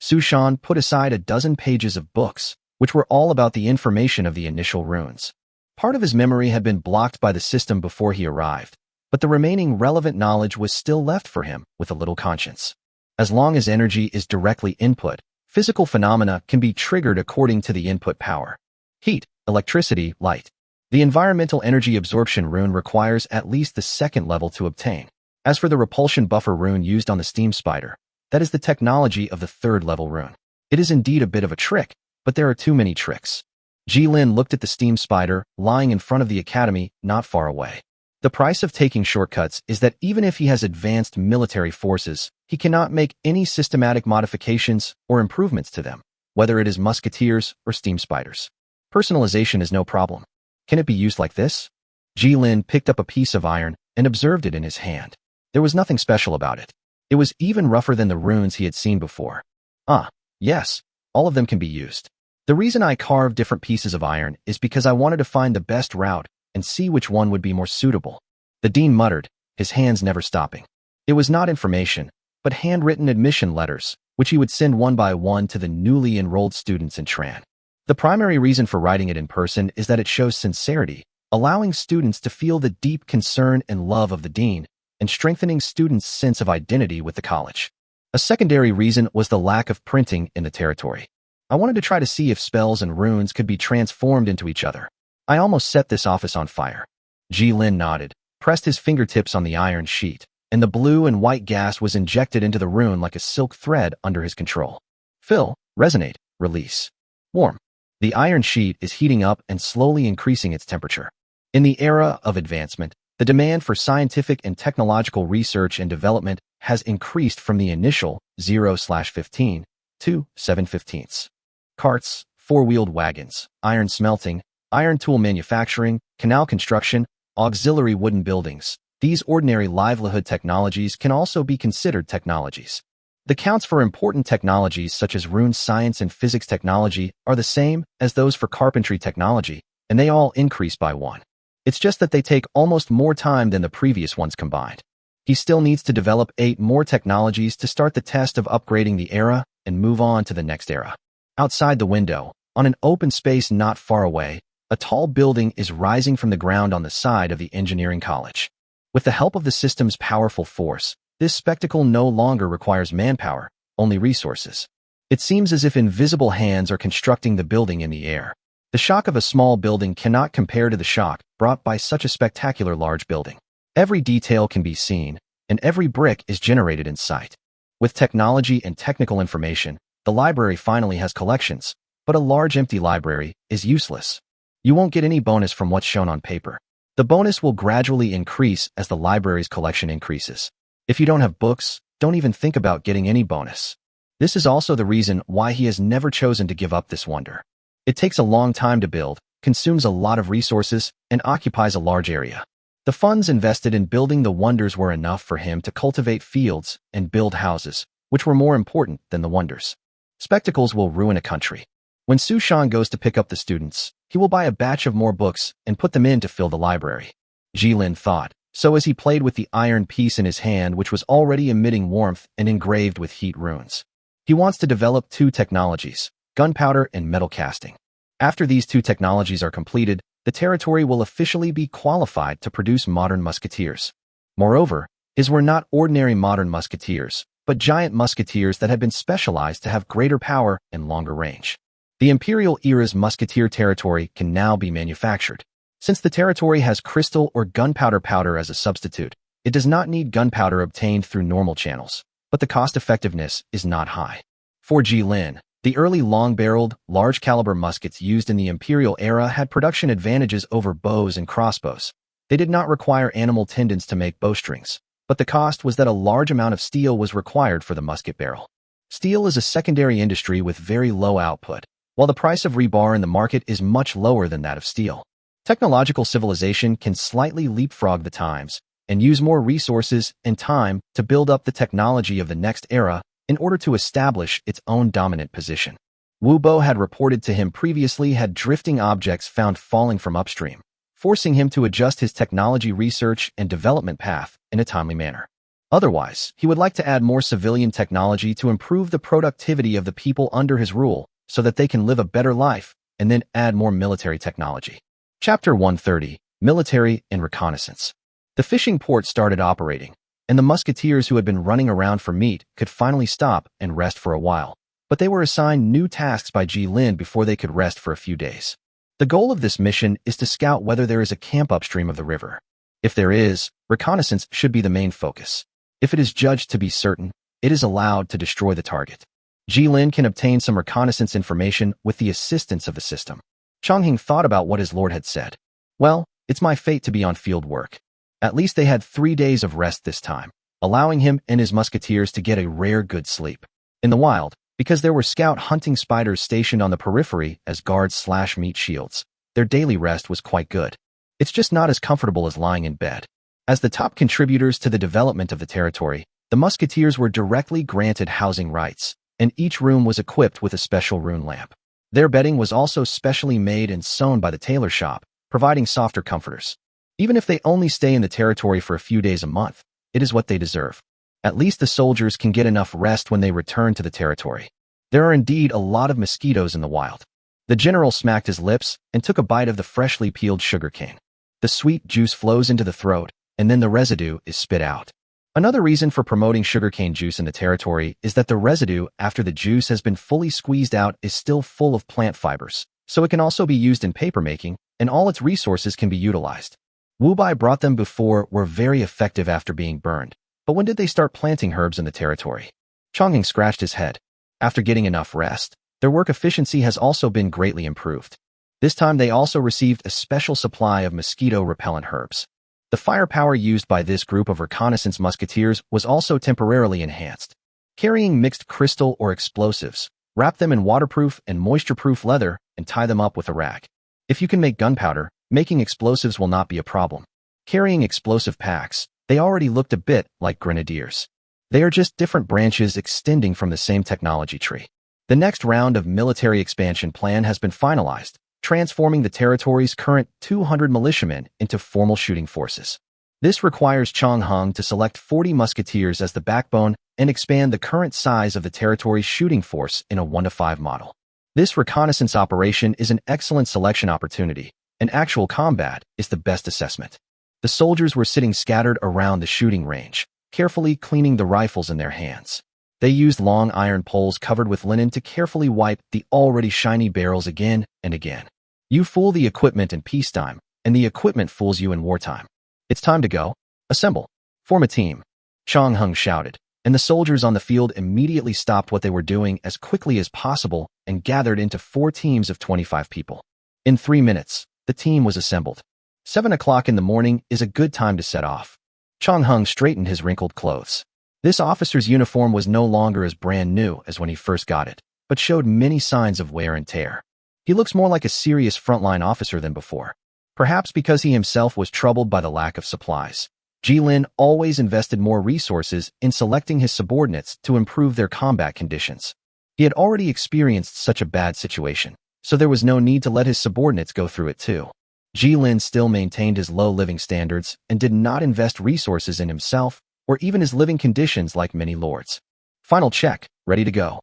Su Shan put aside a dozen pages of books, which were all about the information of the initial runes. Part of his memory had been blocked by the system before he arrived, but the remaining relevant knowledge was still left for him with a little conscience. As long as energy is directly input, physical phenomena can be triggered according to the input power. Heat, electricity, light. The environmental energy absorption rune requires at least the second level to obtain. As for the repulsion buffer rune used on the steam spider, that is the technology of the third level rune. It is indeed a bit of a trick, but there are too many tricks. Ji-Lin looked at the steam spider lying in front of the academy not far away. The price of taking shortcuts is that even if he has advanced military forces, he cannot make any systematic modifications or improvements to them, whether it is musketeers or steam spiders. Personalization is no problem. Can it be used like this? Ji-Lin picked up a piece of iron and observed it in his hand. There was nothing special about it. It was even rougher than the runes he had seen before. Ah, yes, all of them can be used. The reason I carved different pieces of iron is because I wanted to find the best route and see which one would be more suitable. The dean muttered, his hands never stopping. It was not information, but handwritten admission letters, which he would send one by one to the newly enrolled students in Tran. The primary reason for writing it in person is that it shows sincerity, allowing students to feel the deep concern and love of the dean, and strengthening students' sense of identity with the college. A secondary reason was the lack of printing in the territory. I wanted to try to see if spells and runes could be transformed into each other. I almost set this office on fire. Ji-Lin nodded, pressed his fingertips on the iron sheet, and the blue and white gas was injected into the rune like a silk thread under his control. Fill, resonate, release. Warm. The iron sheet is heating up and slowly increasing its temperature. In the era of advancement, the demand for scientific and technological research and development has increased from the initial 0/15 to 7/15. Carts, four-wheeled wagons, iron smelting, iron tool manufacturing, canal construction, auxiliary wooden buildings. These ordinary livelihood technologies can also be considered technologies. The counts for important technologies such as rune science and physics technology are the same as those for carpentry technology, and they all increase by 1. It's just that they take almost more time than the previous ones combined. He still needs to develop 8 more technologies to start the test of upgrading the era and move on to the next era. Outside the window, on an open space not far away, a tall building is rising from the ground on the side of the engineering college. With the help of the system's powerful force, this spectacle no longer requires manpower, only resources. It seems as if invisible hands are constructing the building in the air. The shock of a small building cannot compare to the shock brought by such a spectacular large building. Every detail can be seen, and every brick is generated in sight. With technology and technical information, the library finally has collections, but a large empty library is useless. You won't get any bonus from what's shown on paper. The bonus will gradually increase as the library's collection increases. If you don't have books, don't even think about getting any bonus. This is also the reason why he has never chosen to give up this wonder. It takes a long time to build, consumes a lot of resources, and occupies a large area. The funds invested in building the wonders were enough for him to cultivate fields and build houses, which were more important than the wonders. Spectacles will ruin a country. When Su Shan goes to pick up the students, he will buy a batch of more books and put them in to fill the library. Ji-Lin thought, so as he played with the iron piece in his hand which was already emitting warmth and engraved with heat runes. He wants to develop 2 technologies, gunpowder and metal casting. After these 2 technologies are completed, the territory will officially be qualified to produce modern musketeers. Moreover, his were not ordinary modern musketeers, but giant musketeers that had been specialized to have greater power and longer range. The Imperial era's musketeer territory can now be manufactured. Since the territory has crystal or gunpowder powder as a substitute, it does not need gunpowder obtained through normal channels, but the cost-effectiveness is not high. For Jilin, the early long-barreled, large-caliber muskets used in the Imperial era had production advantages over bows and crossbows. They did not require animal tendons to make bowstrings, but the cost was that a large amount of steel was required for the musket barrel. Steel is a secondary industry with very low output, while the price of rebar in the market is much lower than that of steel. Technological civilization can slightly leapfrog the times and use more resources and time to build up the technology of the next era in order to establish its own dominant position. Wu Bo had reported to him previously had drifting objects found falling from upstream, forcing him to adjust his technology research and development path in a timely manner. Otherwise, he would like to add more civilian technology to improve the productivity of the people under his rule so that they can live a better life, and then add more military technology. Chapter 130, Military and Reconnaissance. The fishing port started operating, and the musketeers who had been running around for meat could finally stop and rest for a while, but they were assigned new tasks by Jilin before they could rest for a few days. The goal of this mission is to scout whether there is a camp upstream of the river. If there is, reconnaissance should be the main focus. If it is judged to be certain, it is allowed to destroy the target. Jilin can obtain some reconnaissance information with the assistance of the system. Changheng thought about what his lord had said. Well, it's my fate to be on field work. At least they had 3 days of rest this time, allowing him and his musketeers to get a rare good sleep. In the wild, because there were scout hunting spiders stationed on the periphery as guards/meat shields, their daily rest was quite good. It's just not as comfortable as lying in bed. As the top contributors to the development of the territory, the musketeers were directly granted housing rights, and each room was equipped with a special rune lamp. Their bedding was also specially made and sewn by the tailor shop, providing softer comforters. Even if they only stay in the territory for a few days a month, it is what they deserve. At least the soldiers can get enough rest when they return to the territory. There are indeed a lot of mosquitoes in the wild. The general smacked his lips and took a bite of the freshly peeled sugarcane. The sweet juice flows into the throat, and then the residue is spit out. Another reason for promoting sugarcane juice in the territory is that the residue after the juice has been fully squeezed out is still full of plant fibers, so it can also be used in papermaking, and all its resources can be utilized. Wu Bai brought them before were very effective after being burned, but when did they start planting herbs in the territory? Changheng scratched his head. After getting enough rest, their work efficiency has also been greatly improved. This time they also received a special supply of mosquito-repellent herbs. The firepower used by this group of reconnaissance musketeers was also temporarily enhanced. Carrying mixed crystal or explosives, wrap them in waterproof and moisture-proof leather and tie them up with a rag. If you can make gunpowder, making explosives will not be a problem. Carrying explosive packs, they already looked a bit like grenadiers. They are just different branches extending from the same technology tree. The next round of military expansion plan has been finalized, transforming the territory's current 200 militiamen into formal shooting forces. This requires Changheng to select 40 musketeers as the backbone and expand the current size of the territory's shooting force in a 1-to-5 model. This reconnaissance operation is an excellent selection opportunity, and actual combat is the best assessment. The soldiers were sitting scattered around the shooting range, carefully cleaning the rifles in their hands. They used long iron poles covered with linen to carefully wipe the already shiny barrels again and again. You fool the equipment in peacetime, and the equipment fools you in wartime. It's time to go. Assemble. Form a team. Changheng shouted, and the soldiers on the field immediately stopped what they were doing as quickly as possible and gathered into 4 teams of 25 people. In 3 minutes, the team was assembled. 7 o'clock in the morning is a good time to set off. Changheng straightened his wrinkled clothes. This officer's uniform was no longer as brand new as when he first got it, but showed many signs of wear and tear. He looks more like a serious frontline officer than before. Perhaps because he himself was troubled by the lack of supplies. Jilin always invested more resources in selecting his subordinates to improve their combat conditions. He had already experienced such a bad situation, so there was no need to let his subordinates go through it too. Jilin still maintained his low living standards and did not invest resources in himself or even his living conditions like many lords. Final check, ready to go.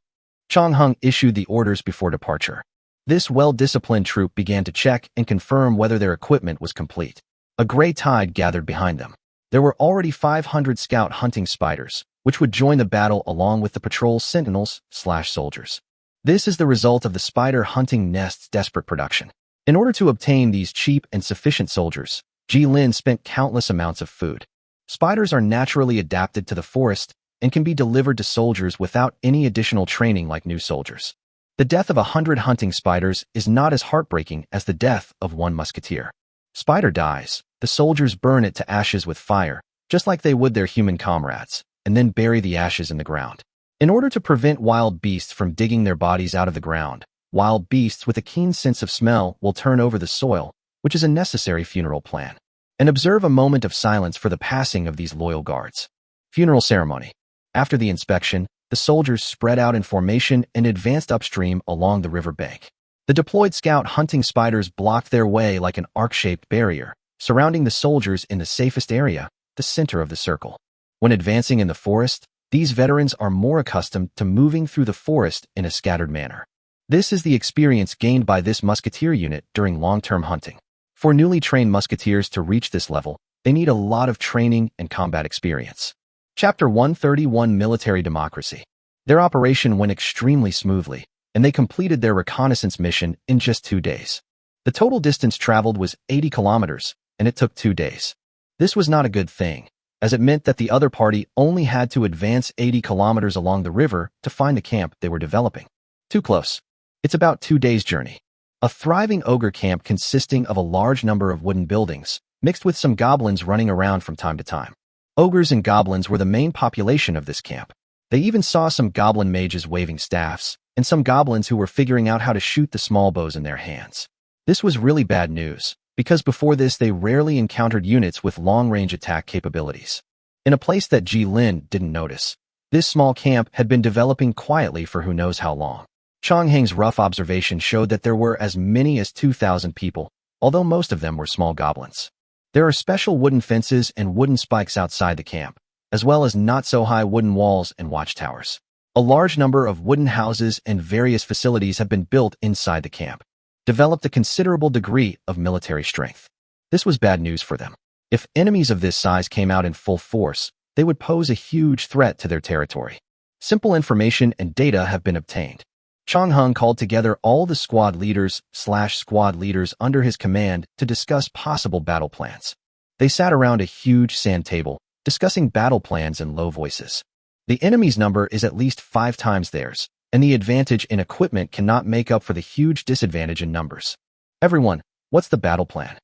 Changheng issued the orders before departure. This well-disciplined troop began to check and confirm whether their equipment was complete. A gray tide gathered behind them. There were already 500 scout hunting spiders, which would join the battle along with the patrol sentinels/soldiers. This is the result of the spider hunting nest's desperate production. In order to obtain these cheap and sufficient soldiers, Jilin spent countless amounts of food. Spiders are naturally adapted to the forest and can be delivered to soldiers without any additional training like new soldiers. The death of 100 hunting spiders is not as heartbreaking as the death of one musketeer. Spider dies, the soldiers burn it to ashes with fire, just like they would their human comrades, and then bury the ashes in the ground. In order to prevent wild beasts from digging their bodies out of the ground, wild beasts with a keen sense of smell will turn over the soil, which is a necessary funeral plan. And observe a moment of silence for the passing of these loyal guards. Funeral ceremony. After the inspection, the soldiers spread out in formation and advanced upstream along the river bank. The deployed scout hunting spiders blocked their way like an arc-shaped barrier, surrounding the soldiers in the safest area, the center of the circle. When advancing in the forest, these veterans are more accustomed to moving through the forest in a scattered manner. This is the experience gained by this musketeer unit during long-term hunting. For newly trained musketeers to reach this level, they need a lot of training and combat experience. Chapter 131 Military Democracy. Their operation went extremely smoothly, and they completed their reconnaissance mission in just 2 days. The total distance traveled was 80 kilometers, and it took 2 days. This was not a good thing, as it meant that the other party only had to advance 80 kilometers along the river to find the camp they were developing. Too close. It's about 2 days' journey. A thriving ogre camp consisting of a large number of wooden buildings, mixed with some goblins running around from time to time. Ogres and goblins were the main population of this camp. They even saw some goblin mages waving staffs, and some goblins who were figuring out how to shoot the small bows in their hands. This was really bad news, because before this they rarely encountered units with long-range attack capabilities. In a place that Jilin didn't notice, this small camp had been developing quietly for who knows how long. Changheng's rough observation showed that there were as many as 2,000 people, although most of them were small goblins. There are special wooden fences and wooden spikes outside the camp, as well as not-so-high wooden walls and watchtowers. A large number of wooden houses and various facilities have been built inside the camp, developed a considerable degree of military strength. This was bad news for them. If enemies of this size came out in full force, they would pose a huge threat to their territory. Simple information and data have been obtained. Changheng called together all the squad leaders/squad leaders under his command to discuss possible battle plans. They sat around a huge sand table, discussing battle plans in low voices. The enemy's number is at least 5 times theirs, and the advantage in equipment cannot make up for the huge disadvantage in numbers. Everyone, what's the battle plan?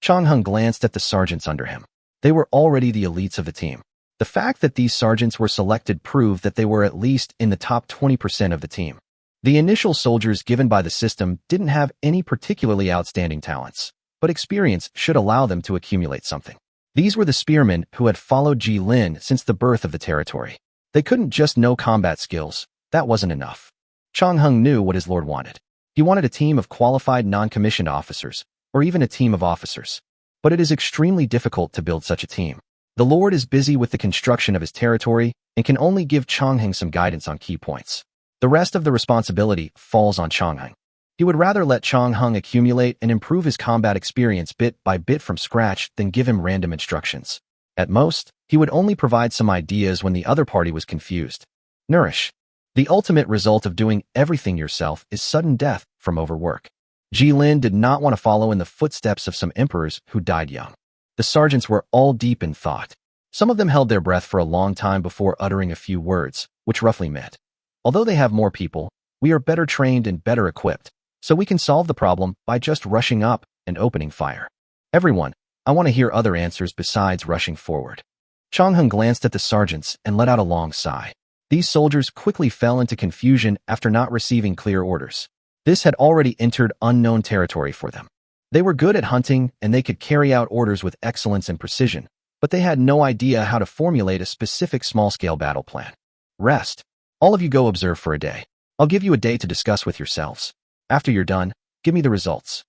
Changheng glanced at the sergeants under him. They were already the elites of the team. The fact that these sergeants were selected proved that they were at least in the top 20% of the team. The initial soldiers given by the system didn't have any particularly outstanding talents, but experience should allow them to accumulate something. These were the spearmen who had followed Jilin since the birth of the territory. They couldn't just know combat skills. That wasn't enough. Changheng knew what his lord wanted. He wanted a team of qualified non-commissioned officers, or even a team of officers. But it is extremely difficult to build such a team. The lord is busy with the construction of his territory and can only give Changheng some guidance on key points. The rest of the responsibility falls on Changheng. He would rather let Changheng accumulate and improve his combat experience bit by bit from scratch than give him random instructions. At most, he would only provide some ideas when the other party was confused. Nourish. The ultimate result of doing everything yourself is sudden death from overwork. Jilin did not want to follow in the footsteps of some emperors who died young. The sergeants were all deep in thought. Some of them held their breath for a long time before uttering a few words, which roughly meant, although they have more people, we are better trained and better equipped, so we can solve the problem by just rushing up and opening fire. Everyone, I want to hear other answers besides rushing forward. Changheng glanced at the sergeants and let out a long sigh. These soldiers quickly fell into confusion after not receiving clear orders. This had already entered unknown territory for them. They were good at hunting and they could carry out orders with excellence and precision, but they had no idea how to formulate a specific small-scale battle plan. Rest. All of you go observe for a day. I'll give you a day to discuss with yourselves. After you're done, give me the results.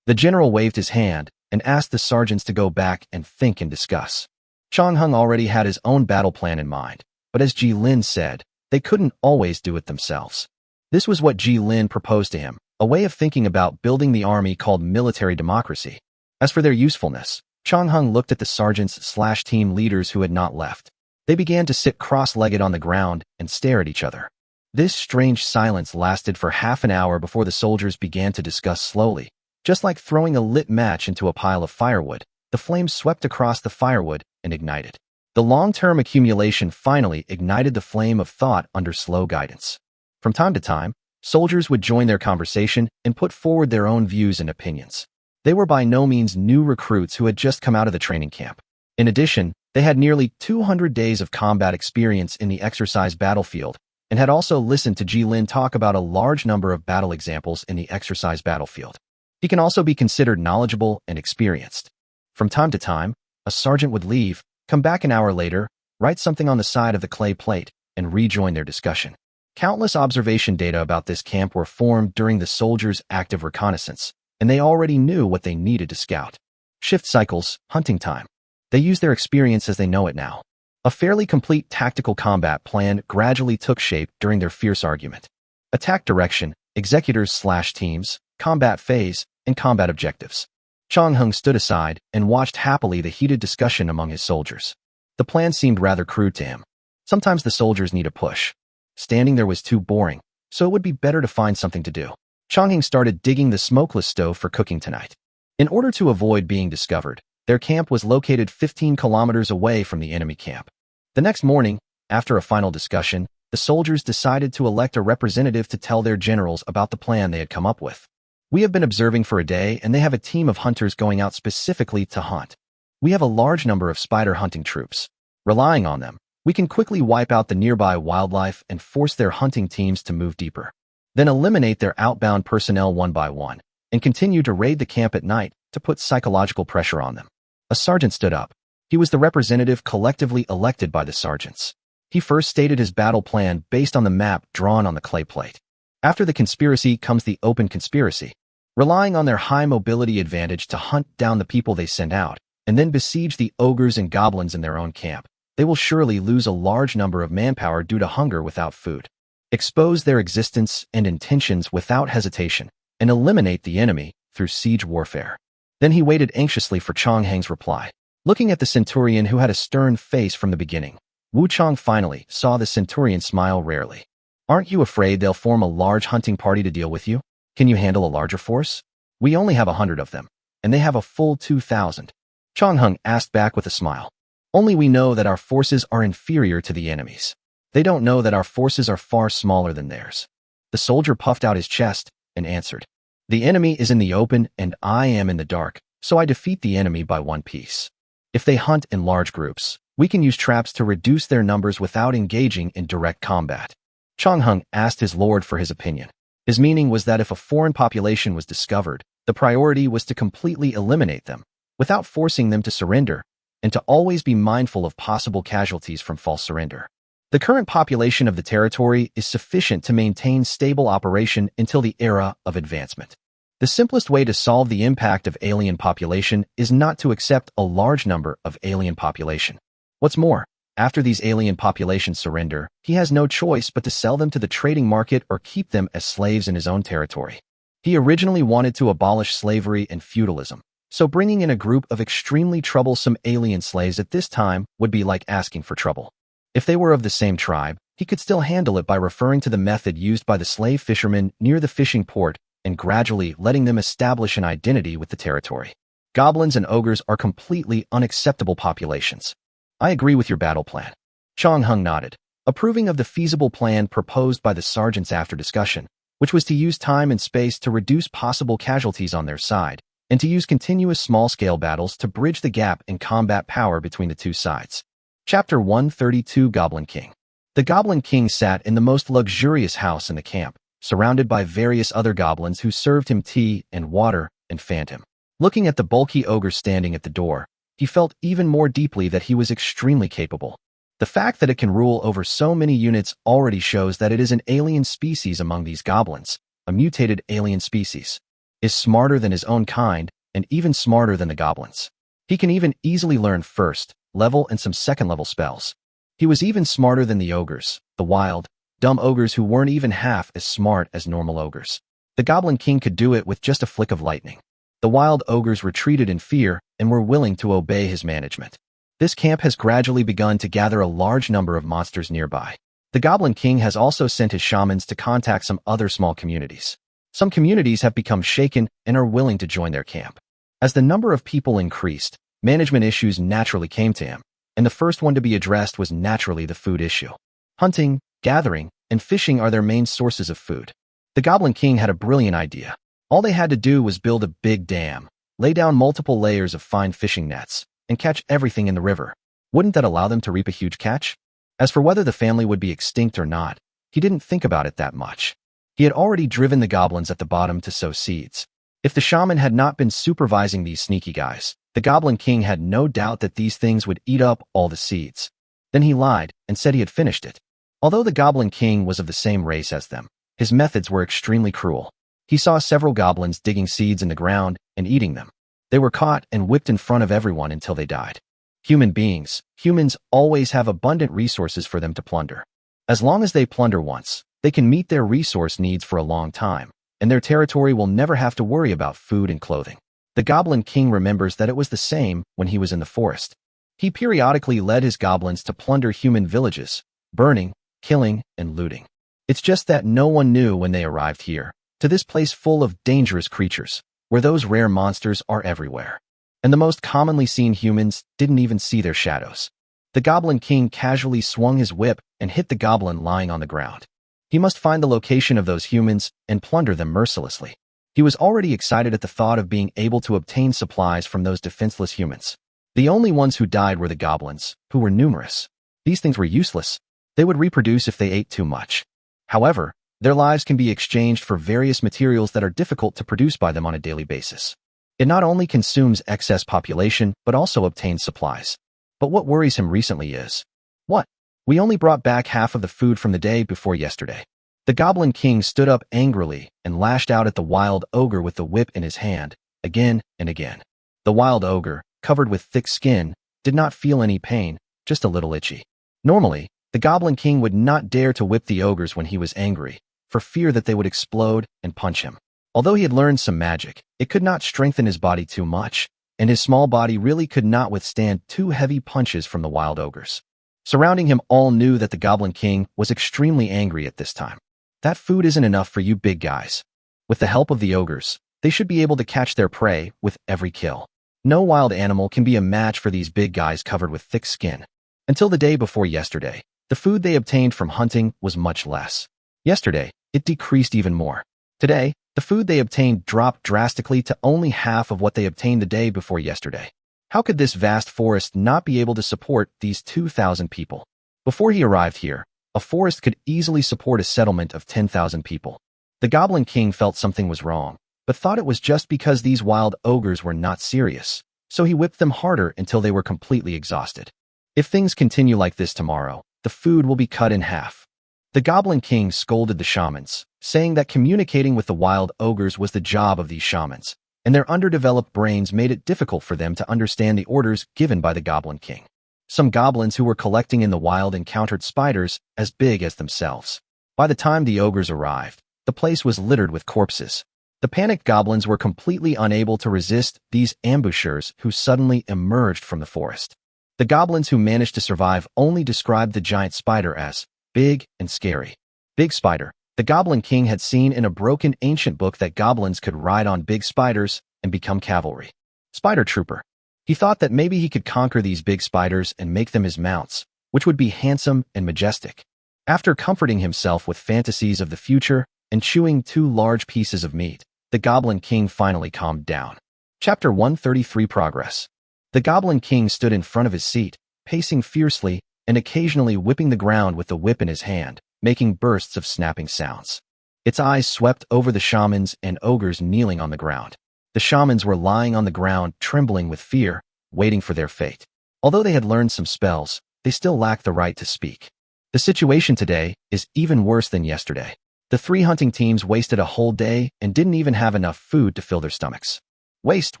The general waved his hand and asked the sergeants to go back and think and discuss. Changheng already had his own battle plan in mind, but as Jilin said, they couldn't always do it themselves. This was what Jilin proposed to him, a way of thinking about building the army called military democracy. As for their usefulness, Changheng looked at the sergeants/team leaders who had not left. They began to sit cross-legged on the ground and stare at each other. This strange silence lasted for half an hour before the soldiers began to discuss slowly. Just like throwing a lit match into a pile of firewood, the flames swept across the firewood and ignited. The long-term accumulation finally ignited the flame of thought under slow guidance. From time to time, soldiers would join their conversation and put forward their own views and opinions. They were by no means new recruits who had just come out of the training camp. In addition, they had nearly 200 days of combat experience in the exercise battlefield and had also listened to Ji Lin talk about a large number of battle examples in the exercise battlefield. He can also be considered knowledgeable and experienced. From time to time, a sergeant would leave, come back an hour later, write something on the side of the clay plate, and rejoin their discussion. Countless observation data about this camp were formed during the soldiers' active reconnaissance, and they already knew what they needed to scout. Shift cycles, hunting time. They used their experience as they know it now. A fairly complete tactical combat plan gradually took shape during their fierce argument. Attack direction, executors/teams, combat phase, and combat objectives. Chong Hung stood aside and watched happily the heated discussion among his soldiers. The plan seemed rather crude to him. Sometimes the soldiers need a push. Standing there was too boring, so it would be better to find something to do. Chong Hung started digging the smokeless stove for cooking tonight. In order to avoid being discovered, their camp was located 15 kilometers away from the enemy camp. The next morning, after a final discussion, the soldiers decided to elect a representative to tell their generals about the plan they had come up with. We have been observing for a day, and they have a team of hunters going out specifically to hunt. We have a large number of spider hunting troops. Relying on them, we can quickly wipe out the nearby wildlife and force their hunting teams to move deeper. Then eliminate their outbound personnel one by one, and continue to raid the camp at night to put psychological pressure on them. A sergeant stood up. He was the representative collectively elected by the sergeants. He first stated his battle plan based on the map drawn on the clay plate. After the conspiracy comes the open conspiracy. Relying on their high mobility advantage to hunt down the people they send out, and then besiege the ogres and goblins in their own camp, they will surely lose a large number of manpower due to hunger without food. Expose their existence and intentions without hesitation, and eliminate the enemy through siege warfare. Then he waited anxiously for Chong Hang's reply. Looking at the centurion who had a stern face from the beginning, Wu Chong finally saw the centurion smile rarely. Aren't you afraid they'll form a large hunting party to deal with you? Can you handle a larger force? We only have 100 of them, and they have a full 2,000. Chong Hung asked back with a smile. Only we know that our forces are inferior to the enemy's. They don't know that our forces are far smaller than theirs. The soldier puffed out his chest and answered. The enemy is in the open and I am in the dark, so I defeat the enemy by one piece. If they hunt in large groups, we can use traps to reduce their numbers without engaging in direct combat. Chong Hung asked his lord for his opinion. His meaning was that if a foreign population was discovered, the priority was to completely eliminate them, without forcing them to surrender, and to always be mindful of possible casualties from false surrender. The current population of the territory is sufficient to maintain stable operation until the era of advancement. The simplest way to solve the impact of alien population is not to accept a large number of alien population. What's more, after these alien populations surrender, he has no choice but to sell them to the trading market or keep them as slaves in his own territory. He originally wanted to abolish slavery and feudalism, so bringing in a group of extremely troublesome alien slaves at this time would be like asking for trouble. If they were of the same tribe, he could still handle it by referring to the method used by the slave fishermen near the fishing port and gradually letting them establish an identity with the territory. Goblins and ogres are completely unacceptable populations. I agree with your battle plan. Chong Hung nodded, approving of the feasible plan proposed by the sergeants after discussion, which was to use time and space to reduce possible casualties on their side, and to use continuous small-scale battles to bridge the gap in combat power between the two sides. Chapter 132 Goblin King. The Goblin King sat in the most luxurious house in the camp, surrounded by various other goblins who served him tea and water and fanned him. Looking at the bulky ogre standing at the door, he felt even more deeply that he was extremely capable. The fact that it can rule over so many units already shows that it is an alien species among these goblins, a mutated alien species, is smarter than his own kind and even smarter than the goblins. He can even easily learn first level and some second-level spells. He was even smarter than the ogres, the wild, dumb ogres who weren't even half as smart as normal ogres. The Goblin King could do it with just a flick of lightning. The wild ogres retreated in fear and were willing to obey his management. This camp has gradually begun to gather a large number of monsters nearby. The Goblin King has also sent his shamans to contact some other small communities. Some communities have become shaken and are willing to join their camp. As the number of people increased, management issues naturally came to him, and the first one to be addressed was naturally the food issue. Hunting, gathering, and fishing are their main sources of food. The Goblin King had a brilliant idea. All they had to do was build a big dam, lay down multiple layers of fine fishing nets, and catch everything in the river. Wouldn't that allow them to reap a huge catch? As for whether the family would be extinct or not, he didn't think about it that much. He had already driven the goblins at the bottom to sow seeds. If the shaman had not been supervising these sneaky guys, the Goblin King had no doubt that these things would eat up all the seeds. Then he lied and said he had finished it. Although the Goblin King was of the same race as them, his methods were extremely cruel. He saw several goblins digging seeds in the ground and eating them. They were caught and whipped in front of everyone until they died. Humans always have abundant resources for them to plunder. As long as they plunder once, they can meet their resource needs for a long time, and their territory will never have to worry about food and clothing. The Goblin King remembers that it was the same when he was in the forest. He periodically led his goblins to plunder human villages, burning, killing, and looting. It's just that no one knew when they arrived here, to this place full of dangerous creatures, where those rare monsters are everywhere. And the most commonly seen humans didn't even see their shadows. The Goblin King casually swung his whip and hit the goblin lying on the ground. He must find the location of those humans and plunder them mercilessly. He was already excited at the thought of being able to obtain supplies from those defenseless humans. The only ones who died were the goblins, who were numerous. These things were useless. They would reproduce if they ate too much. However, their lives can be exchanged for various materials that are difficult to produce by them on a daily basis. It not only consumes excess population, but also obtains supplies. But what worries him recently is, what? We only brought back half of the food from the day before yesterday. The Goblin King stood up angrily and lashed out at the wild ogre with the whip in his hand, again and again. The wild ogre, covered with thick skin, did not feel any pain, just a little itchy. Normally, the Goblin King would not dare to whip the ogres when he was angry, for fear that they would explode and punch him. Although he had learned some magic, it could not strengthen his body too much, and his small body really could not withstand 2 heavy punches from the wild ogres. Surrounding him all knew that the Goblin King was extremely angry at this time. That food isn't enough for you big guys. With the help of the ogres, they should be able to catch their prey with every kill. No wild animal can be a match for these big guys covered with thick skin. Until the day before yesterday, the food they obtained from hunting was much less. Yesterday, it decreased even more. Today, the food they obtained dropped drastically to only half of what they obtained the day before yesterday. How could this vast forest not be able to support these 2,000 people? Before he arrived here, a forest could easily support a settlement of 10,000 people. The Goblin King felt something was wrong, but thought it was just because these wild ogres were not serious, so he whipped them harder until they were completely exhausted. If things continue like this tomorrow, the food will be cut in half. The Goblin King scolded the shamans, saying that communicating with the wild ogres was the job of these shamans, and their underdeveloped brains made it difficult for them to understand the orders given by the Goblin King. Some goblins who were collecting in the wild encountered spiders as big as themselves. By the time the ogres arrived, the place was littered with corpses. The panicked goblins were completely unable to resist these ambushers who suddenly emerged from the forest. The goblins who managed to survive only described the giant spider as big and scary. Big Spider. The Goblin King had seen in a broken ancient book that goblins could ride on big spiders and become cavalry. Spider Trooper. He thought that maybe he could conquer these big spiders and make them his mounts, which would be handsome and majestic. After comforting himself with fantasies of the future and chewing 2 large pieces of meat, the Goblin King finally calmed down. Chapter 133 Progress. The Goblin King stood in front of his seat, pacing fiercely and occasionally whipping the ground with the whip in his hand, making bursts of snapping sounds. Its eyes swept over the shamans and ogres kneeling on the ground. The shamans were lying on the ground, trembling with fear, waiting for their fate. Although they had learned some spells, they still lacked the right to speak. The situation today is even worse than yesterday. The 3 hunting teams wasted a whole day and didn't even have enough food to fill their stomachs. Waste,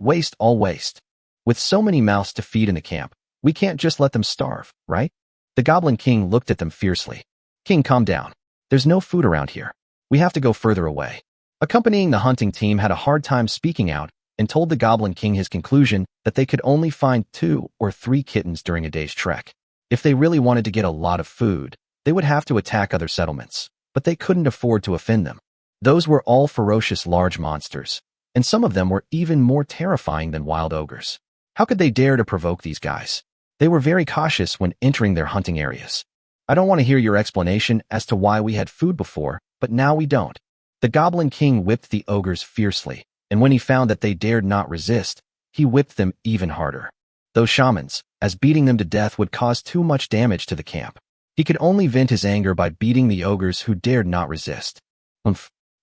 waste, all waste. With so many mouths to feed in the camp, we can't just let them starve, right? The Goblin King looked at them fiercely. King, calm down. There's no food around here. We have to go further away. Accompanying the hunting team had a hard time speaking out and told the Goblin King his conclusion that they could only find 2 or 3 kittens during a day's trek. If they really wanted to get a lot of food, they would have to attack other settlements, but they couldn't afford to offend them. Those were all ferocious large monsters, and some of them were even more terrifying than wild ogres. How could they dare to provoke these guys? They were very cautious when entering their hunting areas. I don't want to hear your explanation as to why we had food before, but now we don't. The Goblin King whipped the ogres fiercely, and when he found that they dared not resist, he whipped them even harder. Those shamans, as beating them to death would cause too much damage to the camp. He could only vent his anger by beating the ogres who dared not resist.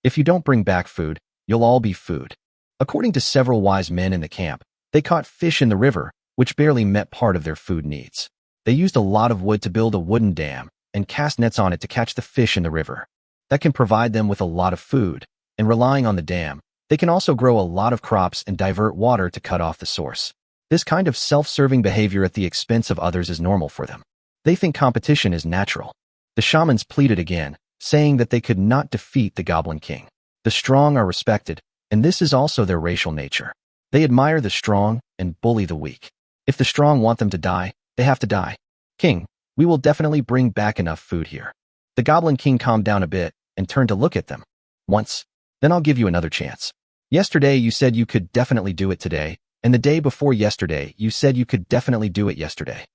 If you don't bring back food, you'll all be food. According to several wise men in the camp, they caught fish in the river, which barely met part of their food needs. They used a lot of wood to build a wooden dam and cast nets on it to catch the fish in the river. That can provide them with a lot of food, and relying on the dam, they can also grow a lot of crops and divert water to cut off the source. This kind of self-serving behavior at the expense of others is normal for them. They think competition is natural. The shamans pleaded again, saying that they could not defeat the Goblin King. The strong are respected, and this is also their racial nature. They admire the strong and bully the weak. If the strong want them to die, they have to die. King, we will definitely bring back enough food here. The Goblin King calmed down a bit and turned to look at them. Once, then I'll give you another chance. Yesterday you said you could definitely do it today, and the day before yesterday you said you could definitely do it yesterday.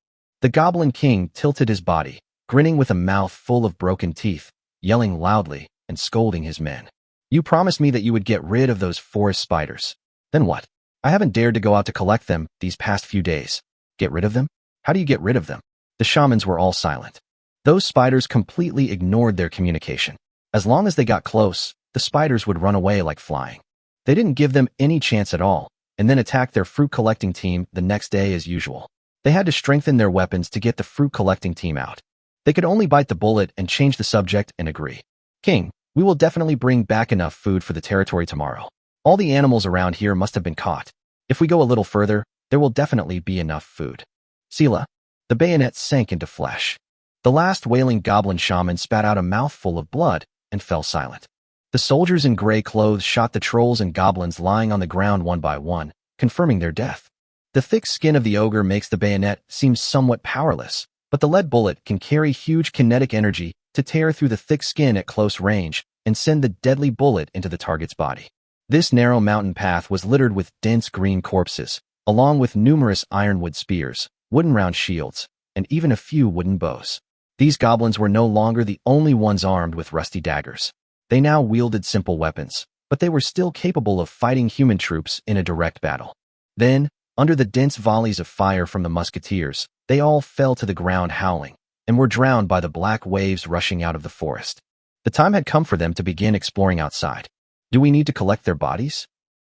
The Goblin King tilted his body, grinning with a mouth full of broken teeth, yelling loudly and scolding his men. You promised me that you would get rid of those forest spiders. Then what? I haven't dared to go out to collect them these past few days. Get rid of them? How do you get rid of them? The shamans were all silent. Those spiders completely ignored their communication. As long as they got close, the spiders would run away like flying. They didn't give them any chance at all, and then attacked their fruit collecting team the next day as usual. They had to strengthen their weapons to get the fruit collecting team out. They could only bite the bullet and change the subject and agree. King, we will definitely bring back enough food for the territory tomorrow. All the animals around here must have been caught. If we go a little further, there will definitely be enough food. Sela. The bayonet sank into flesh. The last wailing goblin shaman spat out a mouthful of blood and fell silent. The soldiers in gray clothes shot the trolls and goblins lying on the ground one by one, confirming their death. The thick skin of the ogre makes the bayonet seem somewhat powerless, but the lead bullet can carry huge kinetic energy to tear through the thick skin at close range and send the deadly bullet into the target's body. This narrow mountain path was littered with dense green corpses, along with numerous ironwood spears, wooden round shields, and even a few wooden bows. These goblins were no longer the only ones armed with rusty daggers. They now wielded simple weapons, but they were still capable of fighting human troops in a direct battle. Then, under the dense volleys of fire from the musketeers, they all fell to the ground howling, and were drowned by the black waves rushing out of the forest. The time had come for them to begin exploring outside. Do we need to collect their bodies?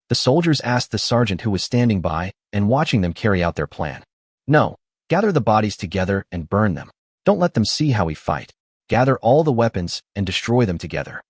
The soldiers asked the sergeant who was standing by and watching them carry out their plan. No, gather the bodies together and burn them. Don't let them see how we fight. Gather all the weapons and destroy them together.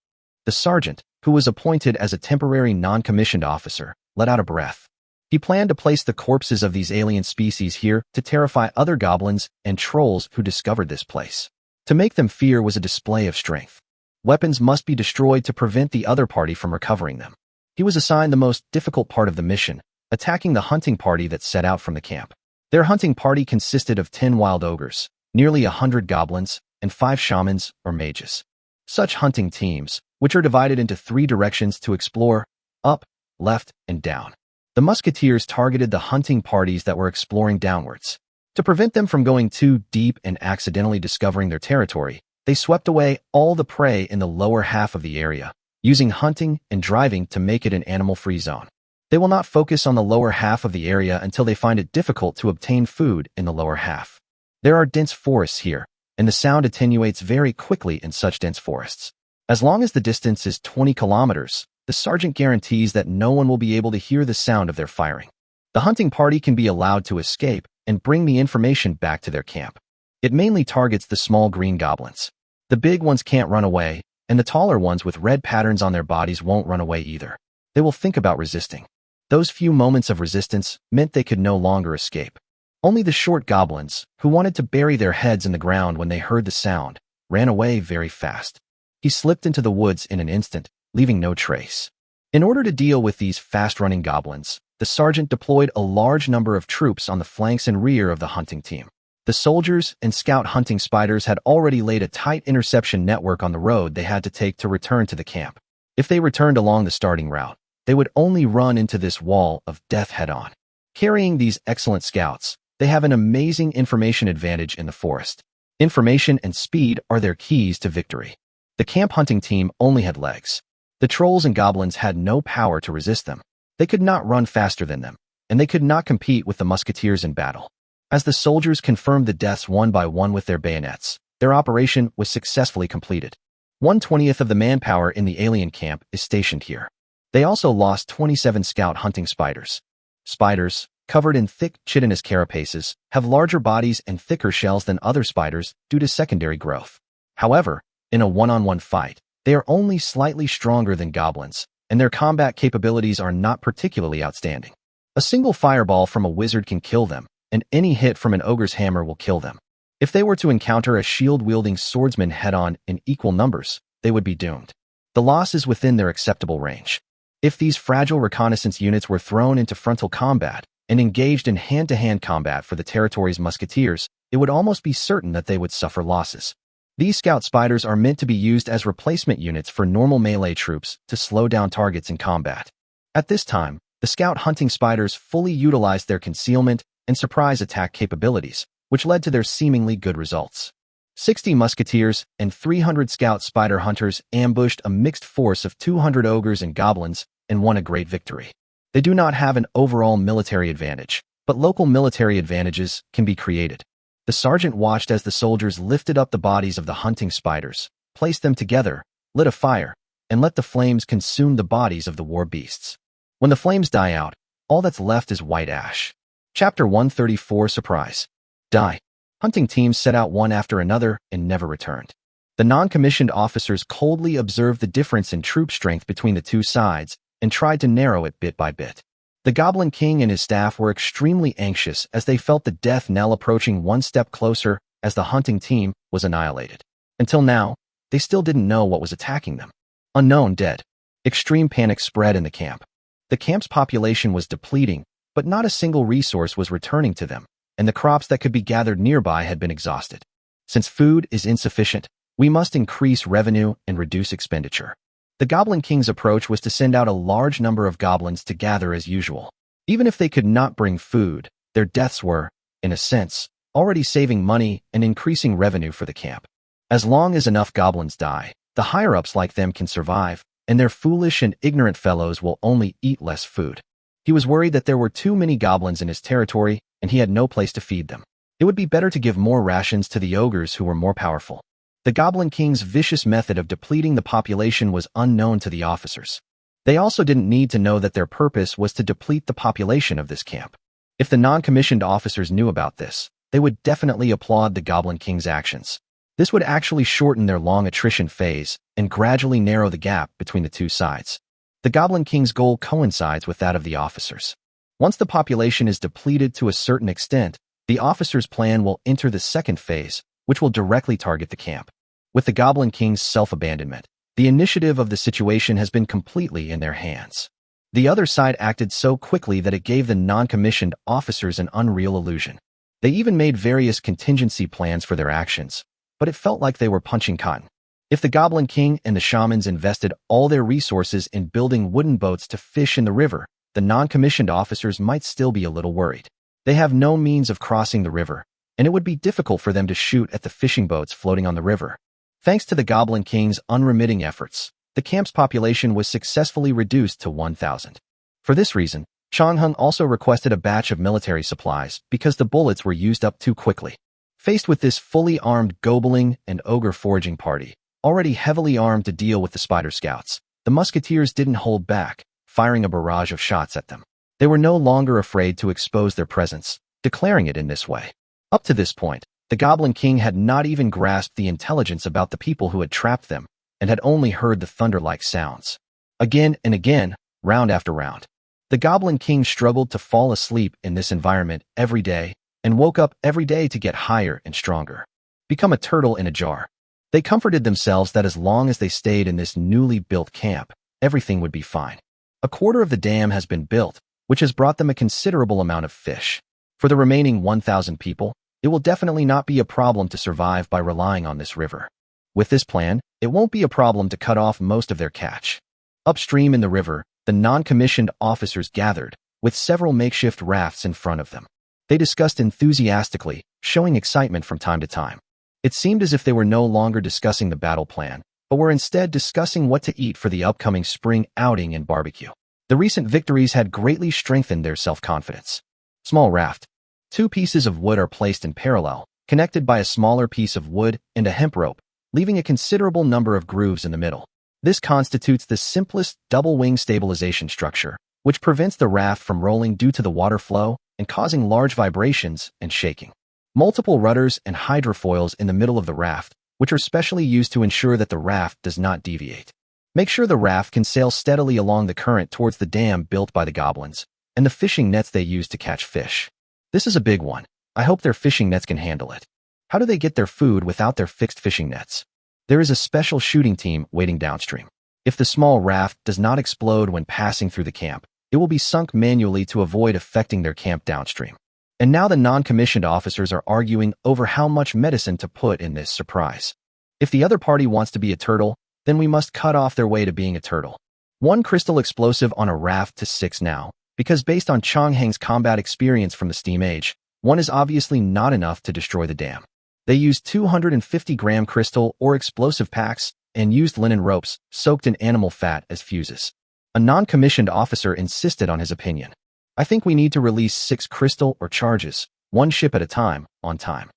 The sergeant, who was appointed as a temporary non-commissioned officer, let out a breath. He planned to place the corpses of these alien species here to terrify other goblins and trolls who discovered this place. To make them fear was a display of strength. Weapons must be destroyed to prevent the other party from recovering them. He was assigned the most difficult part of the mission, attacking the hunting party that set out from the camp. Their hunting party consisted of 10 wild ogres, nearly 100 goblins, and 5 shamans or mages. Such hunting teams, which are divided into 3 directions to explore, up, left, and down. The musketeers targeted the hunting parties that were exploring downwards. To prevent them from going too deep and accidentally discovering their territory, they swept away all the prey in the lower half of the area, using hunting and driving to make it an animal-free zone. They will not focus on the lower half of the area until they find it difficult to obtain food in the lower half. There are dense forests here, and the sound attenuates very quickly in such dense forests. As long as the distance is 20 kilometers, the sergeant guarantees that no one will be able to hear the sound of their firing. The hunting party can be allowed to escape and bring the information back to their camp. It mainly targets the small green goblins. The big ones can't run away, and the taller ones with red patterns on their bodies won't run away either. They will think about resisting. Those few moments of resistance meant they could no longer escape. Only the short goblins, who wanted to bury their heads in the ground when they heard the sound, ran away very fast. He slipped into the woods in an instant, leaving no trace. In order to deal with these fast-running goblins, the sergeant deployed a large number of troops on the flanks and rear of the hunting team. The soldiers and scout hunting spiders had already laid a tight interception network on the road they had to take to return to the camp. If they returned along the starting route, they would only run into this wall of death head-on. Carrying these excellent scouts, they have an amazing information advantage in the forest. Information and speed are their keys to victory. The camp hunting team only had legs. The trolls and goblins had no power to resist them. They could not run faster than them, and they could not compete with the musketeers in battle. As the soldiers confirmed the deaths one by one with their bayonets, their operation was successfully completed. 1/20th of the manpower in the alien camp is stationed here. They also lost 27 scout hunting spiders. Spiders, covered in thick chitinous carapaces, have larger bodies and thicker shells than other spiders due to secondary growth. However, in a one-on-one fight, they are only slightly stronger than goblins, and their combat capabilities are not particularly outstanding. A single fireball from a wizard can kill them, and any hit from an ogre's hammer will kill them. If they were to encounter a shield-wielding swordsman head-on in equal numbers, they would be doomed. The loss is within their acceptable range. If these fragile reconnaissance units were thrown into frontal combat and engaged in hand-to-hand combat for the territory's musketeers, it would almost be certain that they would suffer losses. These scout spiders are meant to be used as replacement units for normal melee troops to slow down targets in combat. At this time, the scout hunting spiders fully utilized their concealment and surprise attack capabilities, which led to their seemingly good results. 60 musketeers and 300 scout spider hunters ambushed a mixed force of 200 ogres and goblins and won a great victory. They do not have an overall military advantage, but local military advantages can be created. The sergeant watched as the soldiers lifted up the bodies of the hunting spiders, placed them together, lit a fire, and let the flames consume the bodies of the war beasts. When the flames die out, all that's left is white ash. Chapter 134 Surprise. Die. Hunting teams set out one after another and never returned. The non-commissioned officers coldly observed the difference in troop strength between the two sides and tried to narrow it bit by bit. The Goblin King and his staff were extremely anxious as they felt the death knell approaching one step closer as the hunting team was annihilated. Until now, they still didn't know what was attacking them. Unknown dead. Extreme panic spread in the camp. The camp's population was depleting, but not a single resource was returning to them, and the crops that could be gathered nearby had been exhausted. Since food is insufficient, we must increase revenue and reduce expenditure. The Goblin King's approach was to send out a large number of goblins to gather as usual. Even if they could not bring food, their deaths were, in a sense, already saving money and increasing revenue for the camp. As long as enough goblins die, the higher-ups like them can survive, and their foolish and ignorant fellows will only eat less food. He was worried that there were too many goblins in his territory, and he had no place to feed them. It would be better to give more rations to the ogres who were more powerful. The Goblin King's vicious method of depleting the population was unknown to the officers. They also didn't need to know that their purpose was to deplete the population of this camp. If the non-commissioned officers knew about this, they would definitely applaud the Goblin King's actions. This would actually shorten their long attrition phase and gradually narrow the gap between the two sides. The Goblin King's goal coincides with that of the officers. Once the population is depleted to a certain extent, the officers' plan will enter the second phase, which will directly target the camp. With the Goblin King's self-abandonment, the initiative of the situation has been completely in their hands. The other side acted so quickly that it gave the non-commissioned officers an unreal illusion. They even made various contingency plans for their actions, but it felt like they were punching cotton. If the Goblin King and the shamans invested all their resources in building wooden boats to fish in the river, the non-commissioned officers might still be a little worried. They have no means of crossing the river, and it would be difficult for them to shoot at the fishing boats floating on the river. Thanks to the Goblin King's unremitting efforts, the camp's population was successfully reduced to 1,000. For this reason, Changheng also requested a batch of military supplies because the bullets were used up too quickly. Faced with this fully armed goblin and ogre foraging party, already heavily armed to deal with the spider scouts, the musketeers didn't hold back, firing a barrage of shots at them. They were no longer afraid to expose their presence, declaring it in this way. Up to this point, the Goblin King had not even grasped the intelligence about the people who had trapped them, and had only heard the thunder-like sounds. Again and again, round after round, the Goblin King struggled to fall asleep in this environment every day, and woke up every day to get higher and stronger. Become a turtle in a jar. They comforted themselves that as long as they stayed in this newly built camp, everything would be fine. A quarter of the dam has been built, which has brought them a considerable amount of fish. For the remaining 1,000 people, it will definitely not be a problem to survive by relying on this river. With this plan, it won't be a problem to cut off most of their catch. Upstream in the river, the non-commissioned officers gathered, with several makeshift rafts in front of them. They discussed enthusiastically, showing excitement from time to time. It seemed as if they were no longer discussing the battle plan, but were instead discussing what to eat for the upcoming spring outing and barbecue. The recent victories had greatly strengthened their self-confidence. Small raft. 2 pieces of wood are placed in parallel, connected by a smaller piece of wood and a hemp rope, leaving a considerable number of grooves in the middle. This constitutes the simplest double-wing stabilization structure, which prevents the raft from rolling due to the water flow and causing large vibrations and shaking. Multiple rudders and hydrofoils in the middle of the raft, which are specially used to ensure that the raft does not deviate. Make sure the raft can sail steadily along the current towards the dam built by the goblins, and the fishing nets they use to catch fish. This is a big one. I hope their fishing nets can handle it. How do they get their food without their fixed fishing nets? There is a special shooting team waiting downstream. If the small raft does not explode when passing through the camp, it will be sunk manually to avoid affecting their camp downstream. And now the non-commissioned officers are arguing over how much medicine to put in this surprise. If the other party wants to be a turtle, then we must cut off their way to being a turtle. 1 crystal explosive on a raft to 6 now, because based on Chongheng's combat experience from the Steam Age, 1 is obviously not enough to destroy the dam. They used 250-gram crystal or explosive packs and used linen ropes soaked in animal fat as fuses. A non-commissioned officer insisted on his opinion. I think we need to release 6 crystal or charges, 1 ship at a time, on time.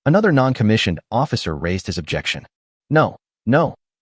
Another non-commissioned officer raised his objection. No,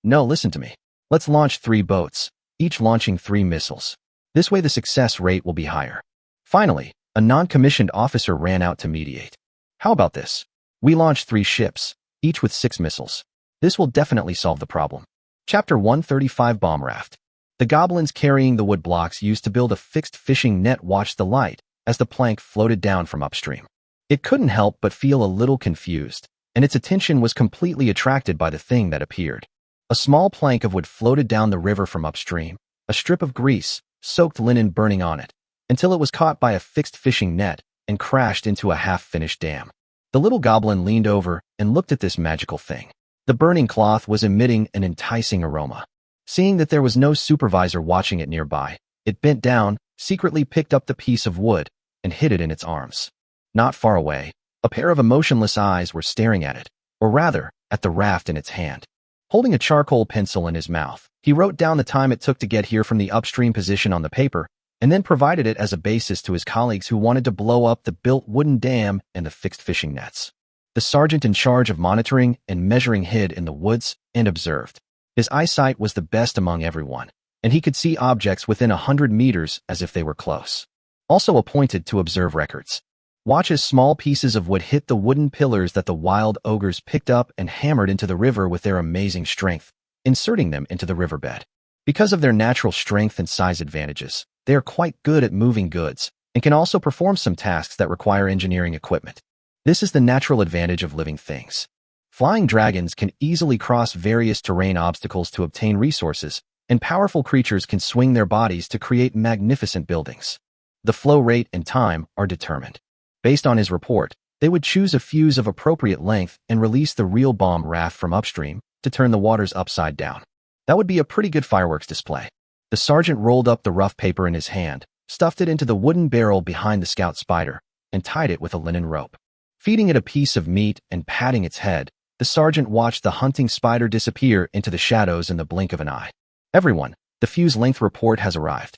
listen to me. Let's launch 3 boats, each launching 3 missiles. This way the success rate will be higher. Finally, a non-commissioned officer ran out to mediate. How about this? We launch 3 ships, each with 6 missiles. This will definitely solve the problem. Chapter 135 Bomb Raft. The goblins carrying the wood blocks used to build a fixed fishing net watched the light as the plank floated down from upstream. It couldn't help but feel a little confused, and its attention was completely attracted by the thing that appeared. A small plank of wood floated down the river from upstream, a strip of grease, soaked linen burning on it, until it was caught by a fixed fishing net and crashed into a half-finished dam. The little goblin leaned over and looked at this magical thing. The burning cloth was emitting an enticing aroma. Seeing that there was no supervisor watching it nearby, it bent down, secretly picked up the piece of wood, and hid it in its arms. Not far away, a pair of emotionless eyes were staring at it, or rather, at the raft in its hand. Holding a charcoal pencil in his mouth, he wrote down the time it took to get here from the upstream position on the paper, and then provided it as a basis to his colleagues who wanted to blow up the built wooden dam and the fixed fishing nets. The sergeant in charge of monitoring and measuring hid in the woods and observed. His eyesight was the best among everyone, and he could see objects within 100 meters as if they were close. Also appointed to observe records. Watch as small pieces of wood hit the wooden pillars that the wild ogres picked up and hammered into the river with their amazing strength, inserting them into the riverbed. Because of their natural strength and size advantages, they are quite good at moving goods and can also perform some tasks that require engineering equipment. This is the natural advantage of living things. Flying dragons can easily cross various terrain obstacles to obtain resources, and powerful creatures can swing their bodies to create magnificent buildings. The flow rate and time are determined. Based on his report, they would choose a fuse of appropriate length and release the real bomb raft from upstream to turn the waters upside down. That would be a pretty good fireworks display. The sergeant rolled up the rough paper in his hand, stuffed it into the wooden barrel behind the scout spider, and tied it with a linen rope. Feeding it a piece of meat and patting its head, the sergeant watched the hunting spider disappear into the shadows in the blink of an eye. Everyone, the fuse length report has arrived.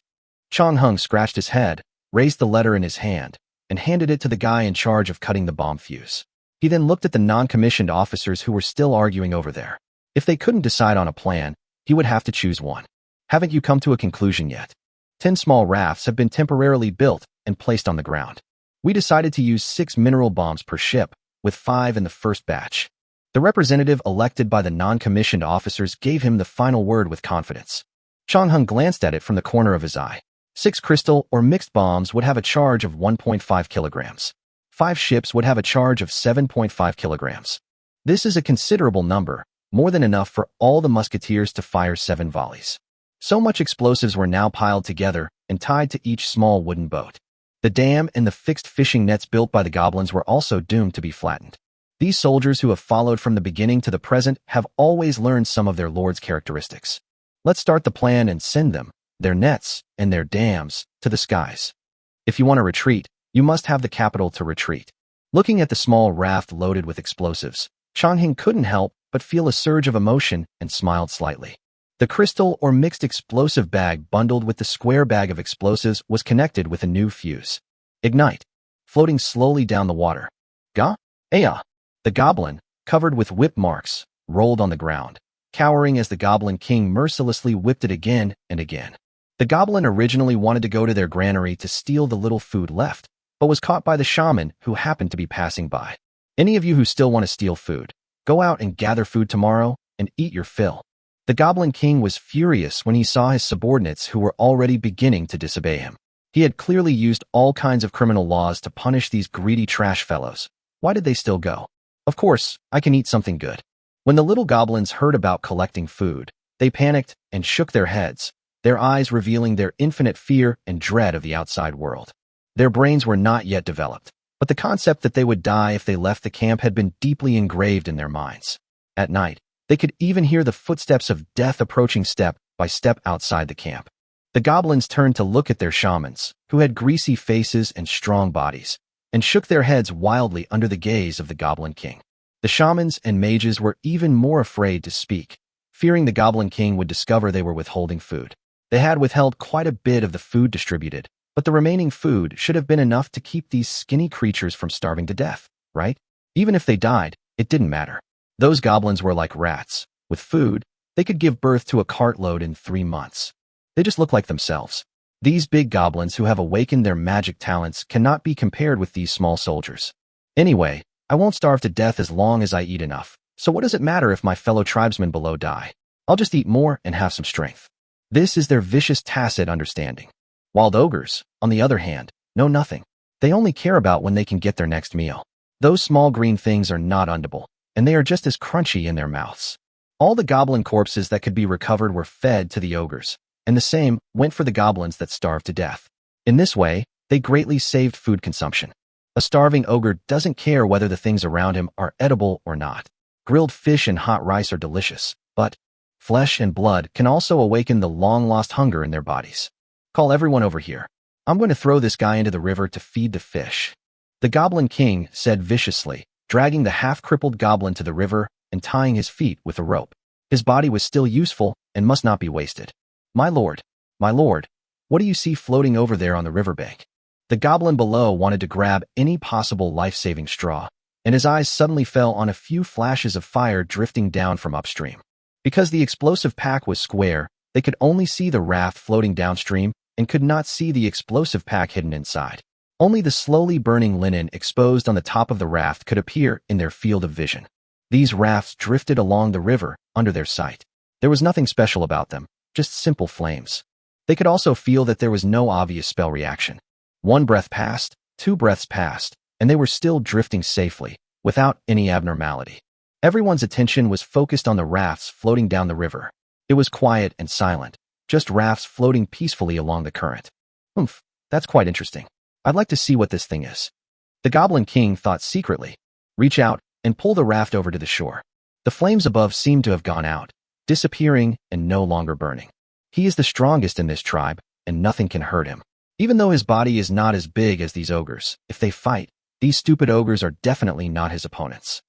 Chongheng scratched his head, raised the letter in his hand, and handed it to the guy in charge of cutting the bomb fuse. He then looked at the non-commissioned officers who were still arguing over there. If they couldn't decide on a plan, he would have to choose one. Haven't you come to a conclusion yet? 10 small rafts have been temporarily built and placed on the ground. We decided to use 6 mineral bombs per ship, with 5 in the first batch. The representative elected by the non-commissioned officers gave him the final word with confidence. Chongheng glanced at it from the corner of his eye. 6 crystal or mixed bombs would have a charge of 1.5 kilograms. 5 ships would have a charge of 7.5 kilograms. This is a considerable number, more than enough for all the musketeers to fire 7 volleys. So much explosives were now piled together and tied to each small wooden boat. The dam and the fixed fishing nets built by the goblins were also doomed to be flattened. These soldiers who have followed from the beginning to the present have always learned some of their lord's characteristics. Let's start the plan and send them, their nets, and their dams, to the skies. If you want to retreat, you must have the capital to retreat. Looking at the small raft loaded with explosives, Changheng couldn't help but feel a surge of emotion and smiled slightly. The crystal or mixed explosive bag bundled with the square bag of explosives was connected with a new fuse. Ignite. Floating slowly down the water. Ga? Aya. The goblin, covered with whip marks, rolled on the ground, cowering as the Goblin King mercilessly whipped it again and again. The goblin originally wanted to go to their granary to steal the little food left, but was caught by the shaman who happened to be passing by. Any of you who still want to steal food, go out and gather food tomorrow and eat your fill. The Goblin King was furious when he saw his subordinates who were already beginning to disobey him. He had clearly used all kinds of criminal laws to punish these greedy trash fellows. Why did they still go? Of course, I can eat something good. When the little goblins heard about collecting food, they panicked and shook their heads, their eyes revealing their infinite fear and dread of the outside world. Their brains were not yet developed, but the concept that they would die if they left the camp had been deeply engraved in their minds. At night, they could even hear the footsteps of death approaching step by step outside the camp. The goblins turned to look at their shamans, who had greasy faces and strong bodies, and shook their heads wildly under the gaze of the Goblin King. The shamans and mages were even more afraid to speak, fearing the Goblin King would discover they were withholding food. They had withheld quite a bit of the food distributed, but the remaining food should have been enough to keep these skinny creatures from starving to death, right? Even if they died, it didn't matter. Those goblins were like rats. With food, they could give birth to a cartload in 3 months. They just look like themselves. These big goblins who have awakened their magic talents cannot be compared with these small soldiers. Anyway, I won't starve to death as long as I eat enough, so what does it matter if my fellow tribesmen below die? I'll just eat more and have some strength. This is their vicious tacit understanding. Wild ogres, on the other hand, know nothing. They only care about when they can get their next meal. Those small green things are not unedible, and they are just as crunchy in their mouths. All the goblin corpses that could be recovered were fed to the ogres, and the same went for the goblins that starved to death. In this way, they greatly saved food consumption. A starving ogre doesn't care whether the things around him are edible or not. Grilled fish and hot rice are delicious, but flesh and blood can also awaken the long-lost hunger in their bodies. Call everyone over here. I'm going to throw this guy into the river to feed the fish. The Goblin King said viciously, dragging the half-crippled goblin to the river and tying his feet with a rope. His body was still useful and must not be wasted. My lord, what do you see floating over there on the riverbank? The goblin below wanted to grab any possible life-saving straw, and his eyes suddenly fell on a few flashes of fire drifting down from upstream. Because the explosive pack was square, they could only see the raft floating downstream and could not see the explosive pack hidden inside. Only the slowly burning linen exposed on the top of the raft could appear in their field of vision. These rafts drifted along the river under their sight. There was nothing special about them, just simple flames. They could also feel that there was no obvious spell reaction. 1 breath passed, 2 breaths passed, and they were still drifting safely, without any abnormality. Everyone's attention was focused on the rafts floating down the river. It was quiet and silent, just rafts floating peacefully along the current. That's quite interesting. I'd like to see what this thing is. The Goblin King thought secretly. Reach out and pull the raft over to the shore. The flames above seemed to have gone out, disappearing and no longer burning. He is the strongest in this tribe, and nothing can hurt him. Even though his body is not as big as these ogres, if they fight, these stupid ogres are definitely not his opponents.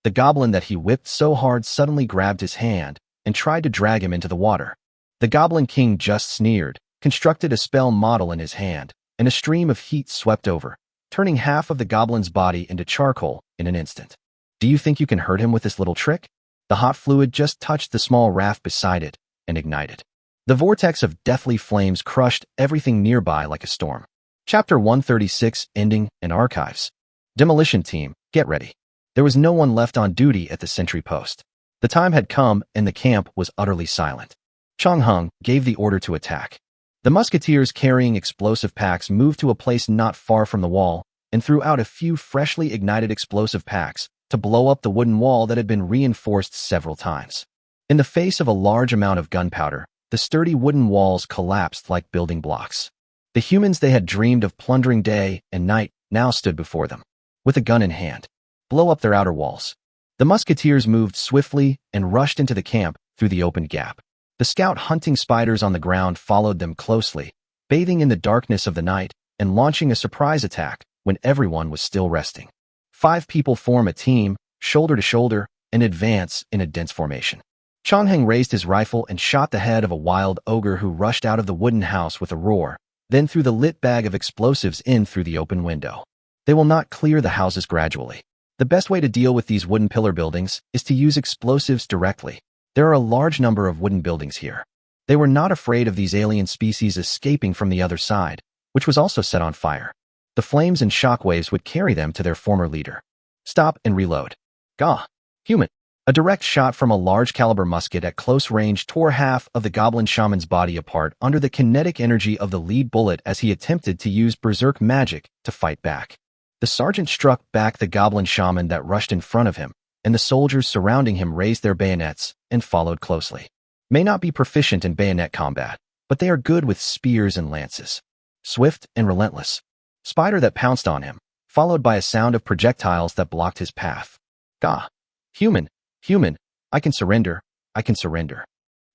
The goblin that he whipped so hard suddenly grabbed his hand and tried to drag him into the water. The Goblin King just sneered, constructed a spell model in his hand, and a stream of heat swept over, turning half of the goblin's body into charcoal in an instant. Do you think you can hurt him with this little trick? The hot fluid just touched the small raft beside it and ignited. The vortex of deathly flames crushed everything nearby like a storm. Chapter 136, Ending and Archives. Demolition team, get ready. There was no one left on duty at the sentry post. The time had come and the camp was utterly silent. Changheng gave the order to attack. The musketeers carrying explosive packs moved to a place not far from the wall and threw out a few freshly ignited explosive packs to blow up the wooden wall that had been reinforced several times. In the face of a large amount of gunpowder, The sturdy wooden walls collapsed like building blocks. The humans they had dreamed of plundering day and night now stood before them, with a gun in hand. Blow up their outer walls. The musketeers moved swiftly and rushed into the camp through the opened gap. The scout hunting spiders on the ground followed them closely, bathing in the darkness of the night and launching a surprise attack when everyone was still resting. 5 people form a team, shoulder to shoulder, and advance in a dense formation. Changheng raised his rifle and shot the head of a wild ogre who rushed out of the wooden house with a roar, then threw the lit bag of explosives in through the open window. They will not clear the houses gradually. The best way to deal with these wooden pillar buildings is to use explosives directly. There are a large number of wooden buildings here. They were not afraid of these alien species escaping from the other side, which was also set on fire. The flames and shockwaves would carry them to their former leader. Stop and reload. Gah! Human! A direct shot from a large-caliber musket at close range tore half of the goblin shaman's body apart under the kinetic energy of the lead bullet as he attempted to use berserk magic to fight back. The sergeant struck back the goblin shaman that rushed in front of him, and the soldiers surrounding him raised their bayonets and followed closely. May not be proficient in bayonet combat, but they are good with spears and lances. Swift and relentless. Spider that pounced on him, followed by a sound of projectiles that blocked his path. Gah! Human! Human! I can surrender! I can surrender!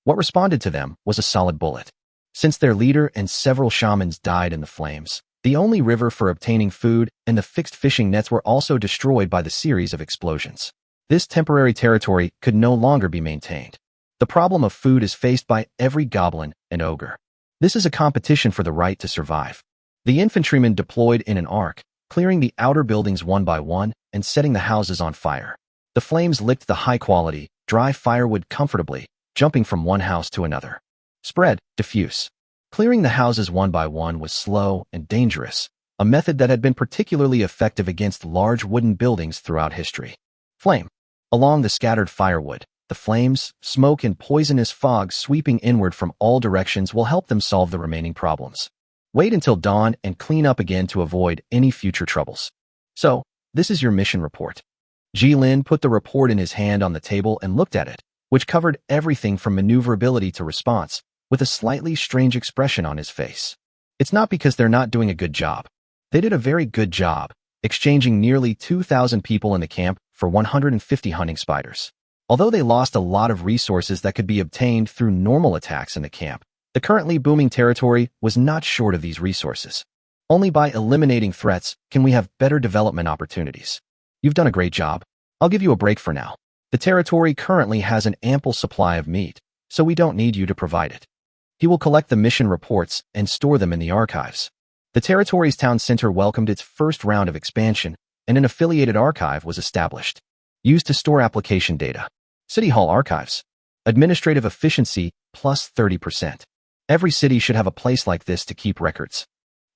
What responded to them was a solid bullet. Since their leader and several shamans died in the flames, the only river for obtaining food and the fixed fishing nets were also destroyed by the series of explosions. This temporary territory could no longer be maintained. The problem of food is faced by every goblin and ogre. This is a competition for the right to survive. The infantrymen deployed in an arc, clearing the outer buildings one by one and setting the houses on fire. The flames licked the high-quality, dry firewood comfortably, jumping from one house to another. Spread, diffuse. Clearing the houses one by one was slow and dangerous, a method that had been particularly effective against large wooden buildings throughout history. Flame. Along the scattered firewood, the flames, smoke, and poisonous fog sweeping inward from all directions will help them solve the remaining problems. Wait until dawn and clean up again to avoid any future troubles. So, this is your mission report. Jilin put the report in his hand on the table and looked at it, which covered everything from maneuverability to response, with a slightly strange expression on his face. It's not because they're not doing a good job. They did a very good job, exchanging nearly 2,000 people in the camp for 150 hunting spiders. Although they lost a lot of resources that could be obtained through normal attacks in the camp, the currently booming territory was not short of these resources. Only by eliminating threats can we have better development opportunities. You've done a great job. I'll give you a break for now. The territory currently has an ample supply of meat, so we don't need you to provide it. He will collect the mission reports and store them in the archives. The territory's town center welcomed its first round of expansion, and an affiliated archive was established. Used to store application data. City Hall archives. Administrative efficiency plus 30%. Every city should have a place like this to keep records.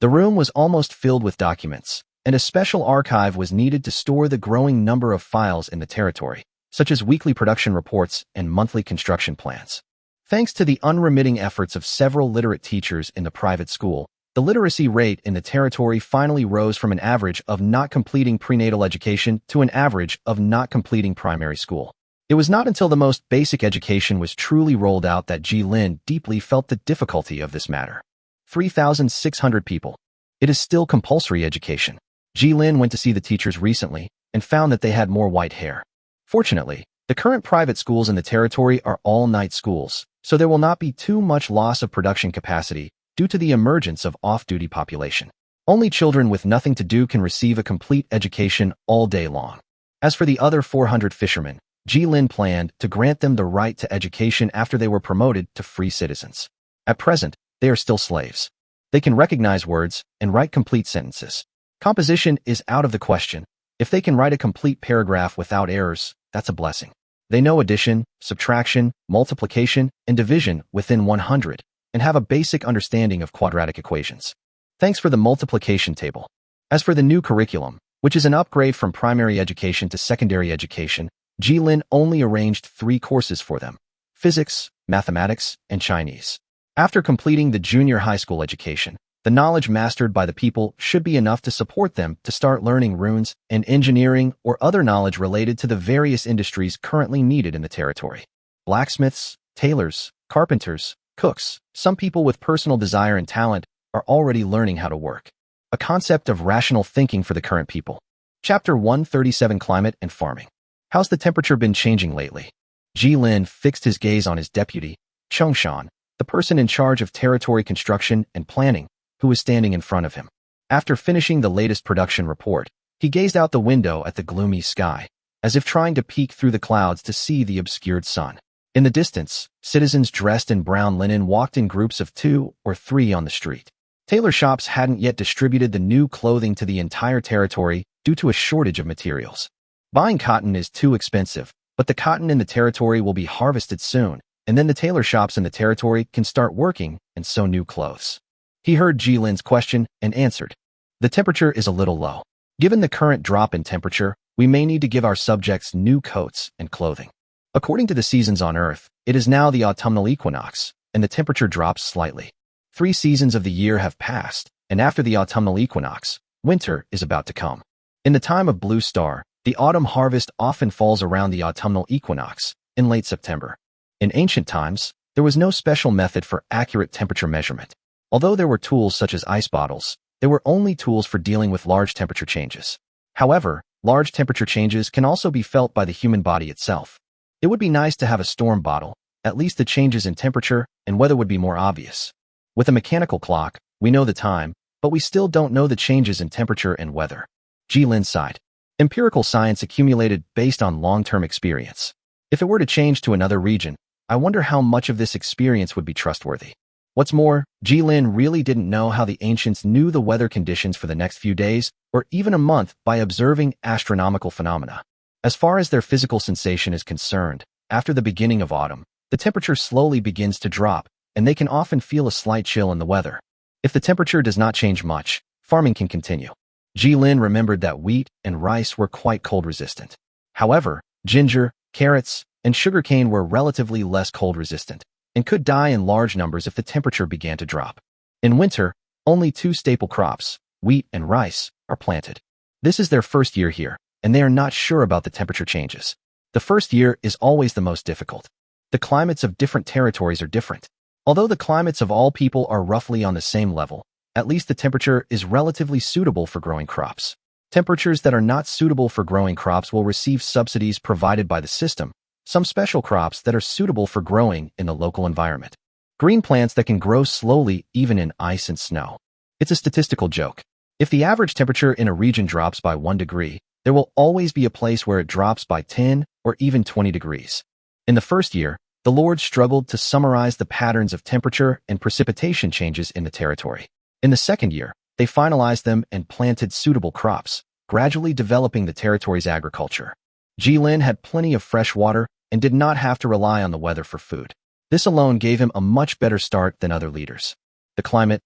The room was almost filled with documents, and a special archive was needed to store the growing number of files in the territory, such as weekly production reports and monthly construction plans. Thanks to the unremitting efforts of several literate teachers in the private school, the literacy rate in the territory finally rose from an average of not completing prenatal education to an average of not completing primary school. It was not until the most basic education was truly rolled out that Jilin deeply felt the difficulty of this matter. 3,600 people. It is still compulsory education. Jilin went to see the teachers recently and found that they had more white hair. Fortunately, the current private schools in the territory are all-night schools, so there will not be too much loss of production capacity due to the emergence of off-duty population. Only children with nothing to do can receive a complete education all day long. As for the other 400 fishermen, Jilin planned to grant them the right to education after they were promoted to free citizens. At present, they are still slaves. They can recognize words and write complete sentences. Composition is out of the question. If they can write a complete paragraph without errors, that's a blessing. They know addition, subtraction, multiplication, and division within 100, and have a basic understanding of quadratic equations. Thanks for the multiplication table. As for the new curriculum, which is an upgrade from primary education to secondary education, Jilin only arranged 3 courses for them: physics, mathematics, and Chinese. After completing the junior high school education, the knowledge mastered by the people should be enough to support them to start learning runes and engineering or other knowledge related to the various industries currently needed in the territory. Blacksmiths, tailors, carpenters, Cooks, some people with personal desire and talent, are already learning how to work. A concept of rational thinking for the current people. Chapter 137 Climate and Farming. How's the temperature been changing lately? Ji-Lin fixed his gaze on his deputy, Chung-shan, the person in charge of territory construction and planning, who was standing in front of him. After finishing the latest production report, he gazed out the window at the gloomy sky, as if trying to peek through the clouds to see the obscured sun. In the distance, citizens dressed in brown linen walked in groups of 2 or 3 on the street. Tailor shops hadn't yet distributed the new clothing to the entire territory due to a shortage of materials. Buying cotton is too expensive, but the cotton in the territory will be harvested soon, and then the tailor shops in the territory can start working and sew new clothes. He heard Ji-Lin's question and answered. The temperature is a little low. Given the current drop in temperature, we may need to give our subjects new coats and clothing. According to the seasons on Earth, it is now the autumnal equinox, and the temperature drops slightly. 3 seasons of the year have passed, and after the autumnal equinox, winter is about to come. In the time of Blue Star, the autumn harvest often falls around the autumnal equinox, in late September. In ancient times, there was no special method for accurate temperature measurement. Although there were tools such as ice bottles, they were only tools for dealing with large temperature changes. However, large temperature changes can also be felt by the human body itself. It would be nice to have a storm bottle. At least the changes in temperature and weather would be more obvious. With a mechanical clock, we know the time, but we still don't know the changes in temperature and weather. Ji-Lin sighed. Empirical science accumulated based on long-term experience. If it were to change to another region, I wonder how much of this experience would be trustworthy. What's more, Ji-Lin really didn't know how the ancients knew the weather conditions for the next few days, or even a month, by observing astronomical phenomena. As far as their physical sensation is concerned, after the beginning of autumn, the temperature slowly begins to drop, and they can often feel a slight chill in the weather. If the temperature does not change much, farming can continue. Ji-Lin remembered that wheat and rice were quite cold-resistant. However, ginger, carrots, and sugarcane were relatively less cold-resistant, and could die in large numbers if the temperature began to drop. In winter, only 2 staple crops, wheat and rice, are planted. This is their first year here, and they are not sure about the temperature changes. The first year is always the most difficult. The climates of different territories are different. Although the climates of all people are roughly on the same level, at least the temperature is relatively suitable for growing crops. Temperatures that are not suitable for growing crops will receive subsidies provided by the system, some special crops that are suitable for growing in the local environment. Green plants that can grow slowly even in ice and snow. It's a statistical joke. If the average temperature in a region drops by 1 degree, there will always be a place where it drops by 10 or even 20 degrees. In the first year, the Lord struggled to summarize the patterns of temperature and precipitation changes in the territory. In the second year, they finalized them and planted suitable crops, gradually developing the territory's agriculture. Ji-Lin had plenty of fresh water and did not have to rely on the weather for food. This alone gave him a much better start than other leaders. The climate.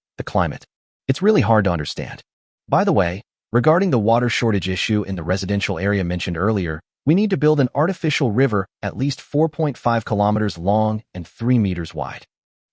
It's really hard to understand. By the way, regarding the water shortage issue in the residential area mentioned earlier, we need to build an artificial river at least 4.5 kilometers long and 3 meters wide.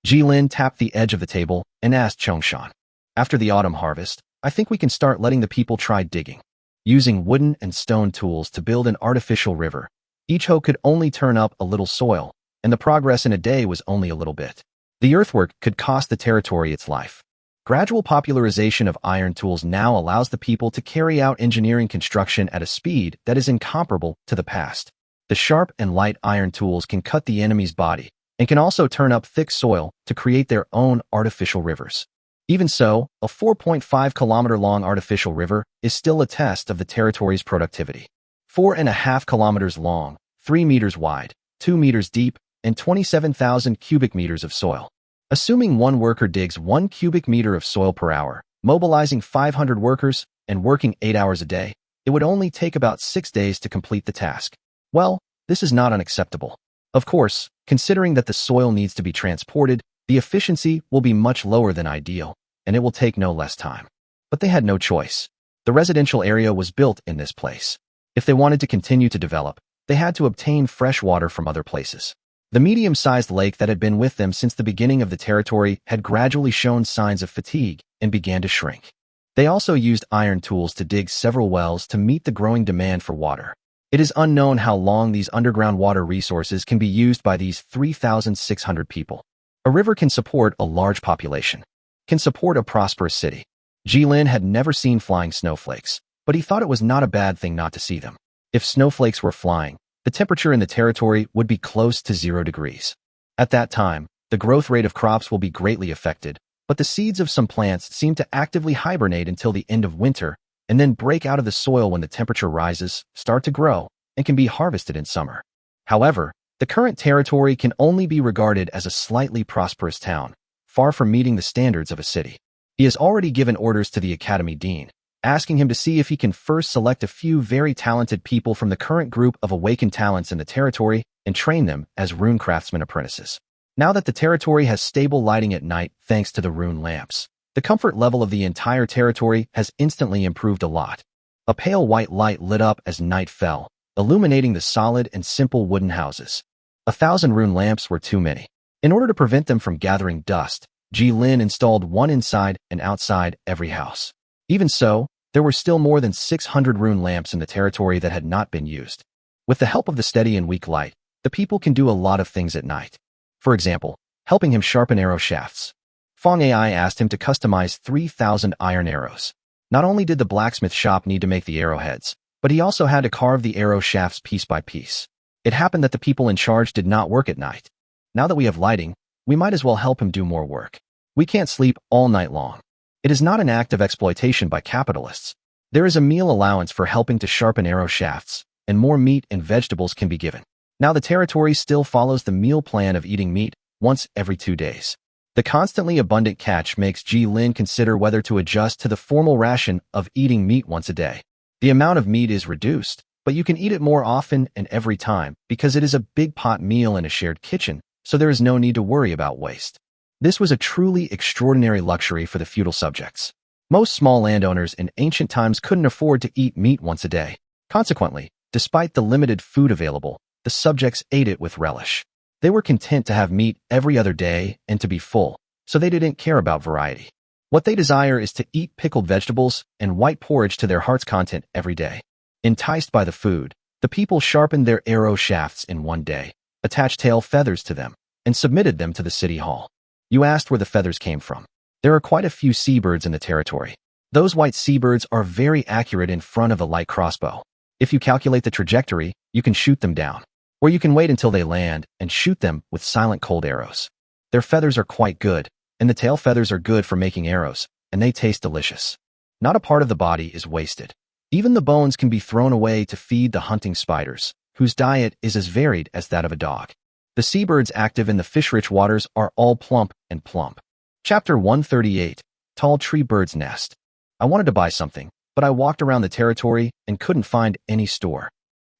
Ji-Lin tapped the edge of the table and asked Chung-shan. After the autumn harvest, I think we can start letting the people try digging. Using wooden and stone tools to build an artificial river, each hoe could only turn up a little soil, and the progress in a day was only a little bit. The earthwork could cost the territory its life. Gradual popularization of iron tools now allows the people to carry out engineering construction at a speed that is incomparable to the past. The sharp and light iron tools can cut the enemy's body and can also turn up thick soil to create their own artificial rivers. Even so, a 4.5-kilometer-long artificial river is still a test of the territory's productivity. 4.5 kilometers long, 3 meters wide, 2 meters deep, and 27,000 cubic meters of soil. Assuming one worker digs 1 cubic meter of soil per hour, mobilizing 500 workers, and working 8 hours a day, it would only take about 6 days to complete the task. Well, this is not unacceptable. Of course, considering that the soil needs to be transported, the efficiency will be much lower than ideal, and it will take no less time. But they had no choice. The residential area was built in this place. If they wanted to continue to develop, they had to obtain fresh water from other places. The medium-sized lake that had been with them since the beginning of the territory had gradually shown signs of fatigue and began to shrink. They also used iron tools to dig several wells to meet the growing demand for water. It is unknown how long these underground water resources can be used by these 3,600 people. A river can support a large population, can support a prosperous city. Jilin had never seen flying snowflakes, but he thought it was not a bad thing not to see them. If snowflakes were flying, the temperature in the territory would be close to 0 degrees. At that time, the growth rate of crops will be greatly affected, but the seeds of some plants seem to actively hibernate until the end of winter and then break out of the soil when the temperature rises, start to grow, and can be harvested in summer. However, the current territory can only be regarded as a slightly prosperous town, far from meeting the standards of a city. He has already given orders to the academy dean, asking him to see if he can first select a few very talented people from the current group of awakened talents in the territory and train them as rune craftsman apprentices. Now that the territory has stable lighting at night thanks to the rune lamps, the comfort level of the entire territory has instantly improved a lot. A pale white light lit up as night fell, illuminating the solid and simple wooden houses. 1,000 rune lamps were too many. In order to prevent them from gathering dust, Jilin installed one inside and outside every house. Even so, there were still more than 600 rune lamps in the territory that had not been used. With the help of the steady and weak light, the people can do a lot of things at night. For example, helping him sharpen arrow shafts. Fong Ai asked him to customize 3,000 iron arrows. Not only did the blacksmith shop need to make the arrowheads, but he also had to carve the arrow shafts piece by piece. It happened that the people in charge did not work at night. Now that we have lighting, we might as well help him do more work. We can't sleep all night long. It is not an act of exploitation by capitalists. There is a meal allowance for helping to sharpen arrow shafts, and more meat and vegetables can be given. Now the territory still follows the meal plan of eating meat once every 2 days. The constantly abundant catch makes Jilin consider whether to adjust to the formal ration of eating meat once a day. The amount of meat is reduced, but you can eat it more often and every time because it is a big pot meal in a shared kitchen, so there is no need to worry about waste. This was a truly extraordinary luxury for the feudal subjects. Most small landowners in ancient times couldn't afford to eat meat once a day. Consequently, despite the limited food available, the subjects ate it with relish. They were content to have meat every other day and to be full, so they didn't care about variety. What they desire is to eat pickled vegetables and white porridge to their heart's content every day. Enticed by the food, the people sharpened their arrow shafts in one day, attached tail feathers to them, and submitted them to the city hall. You asked where the feathers came from. There are quite a few seabirds in the territory. Those white seabirds are very accurate in front of a light crossbow. If you calculate the trajectory, you can shoot them down. Or you can wait until they land and shoot them with silent cold arrows. Their feathers are quite good, and the tail feathers are good for making arrows, and they taste delicious. Not a part of the body is wasted. Even the bones can be thrown away to feed the hunting spiders, whose diet is as varied as that of a dog. The seabirds active in the fish-rich waters are all plump and plump. Chapter 138, Tall Tree Bird's Nest. I wanted to buy something, but I walked around the territory and couldn't find any store.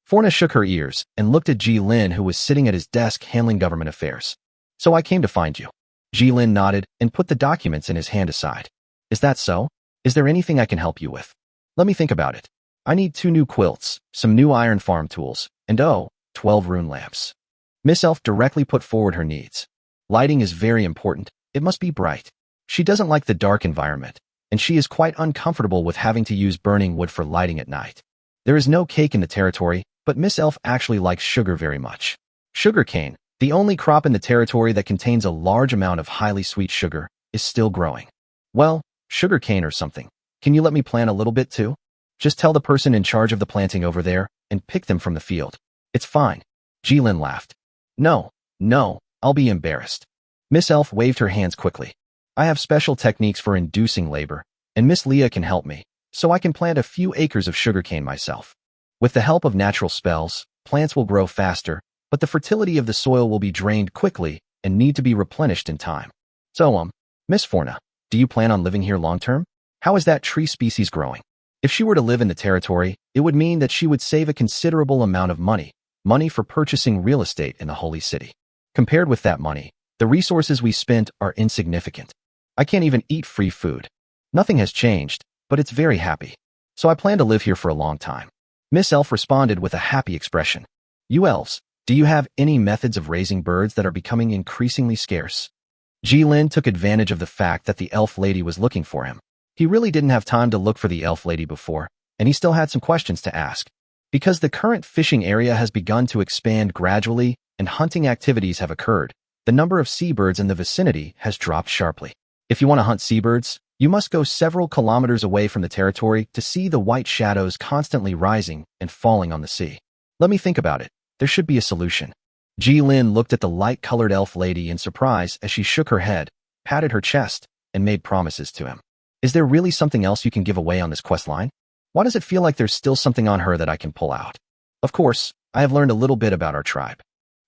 Forna shook her ears and looked at Jilin, who was sitting at his desk handling government affairs. So I came to find you. Jilin nodded and put the documents in his hand aside. Is that so? Is there anything I can help you with? Let me think about it. I need 2 new quilts, some new iron farm tools, and 12 rune lamps. Miss Elf directly put forward her needs. Lighting is very important. It must be bright. She doesn't like the dark environment, and she is quite uncomfortable with having to use burning wood for lighting at night. There is no cake in the territory, but Miss Elf actually likes sugar very much. Sugarcane, the only crop in the territory that contains a large amount of highly sweet sugar, is still growing. Well, sugarcane or something. Can you let me plant a little bit too? Just tell the person in charge of the planting over there and pick them from the field. It's fine. Jilin laughed. No, I'll be embarrassed. Miss Elf waved her hands quickly. I have special techniques for inducing labor, and Miss Leah can help me, so I can plant a few acres of sugarcane myself. With the help of natural spells, plants will grow faster, but the fertility of the soil will be drained quickly and need to be replenished in time. So, Miss Forna, do you plan on living here long-term? How is that tree species growing? If she were to live in the territory, it would mean that she would save a considerable amount of money for purchasing real estate in the holy city. Compared with that money, the resources we spent are insignificant. I can't even eat free food. Nothing has changed, but it's very happy. So I plan to live here for a long time. Miss Elf responded with a happy expression. You elves, do you have any methods of raising birds that are becoming increasingly scarce? Jilin took advantage of the fact that the elf lady was looking for him. He really didn't have time to look for the elf lady before, and he still had some questions to ask. Because the current fishing area has begun to expand gradually and hunting activities have occurred, the number of seabirds in the vicinity has dropped sharply. If you want to hunt seabirds, you must go several kilometers away from the territory to see the white shadows constantly rising and falling on the sea. Let me think about it. There should be a solution. Ji-Lin looked at the light-colored elf lady in surprise as she shook her head, patted her chest, and made promises to him. Is there really something else you can give away on this quest line? Why does it feel like there's still something on her that I can pull out? Of course, I have learned a little bit about our tribe.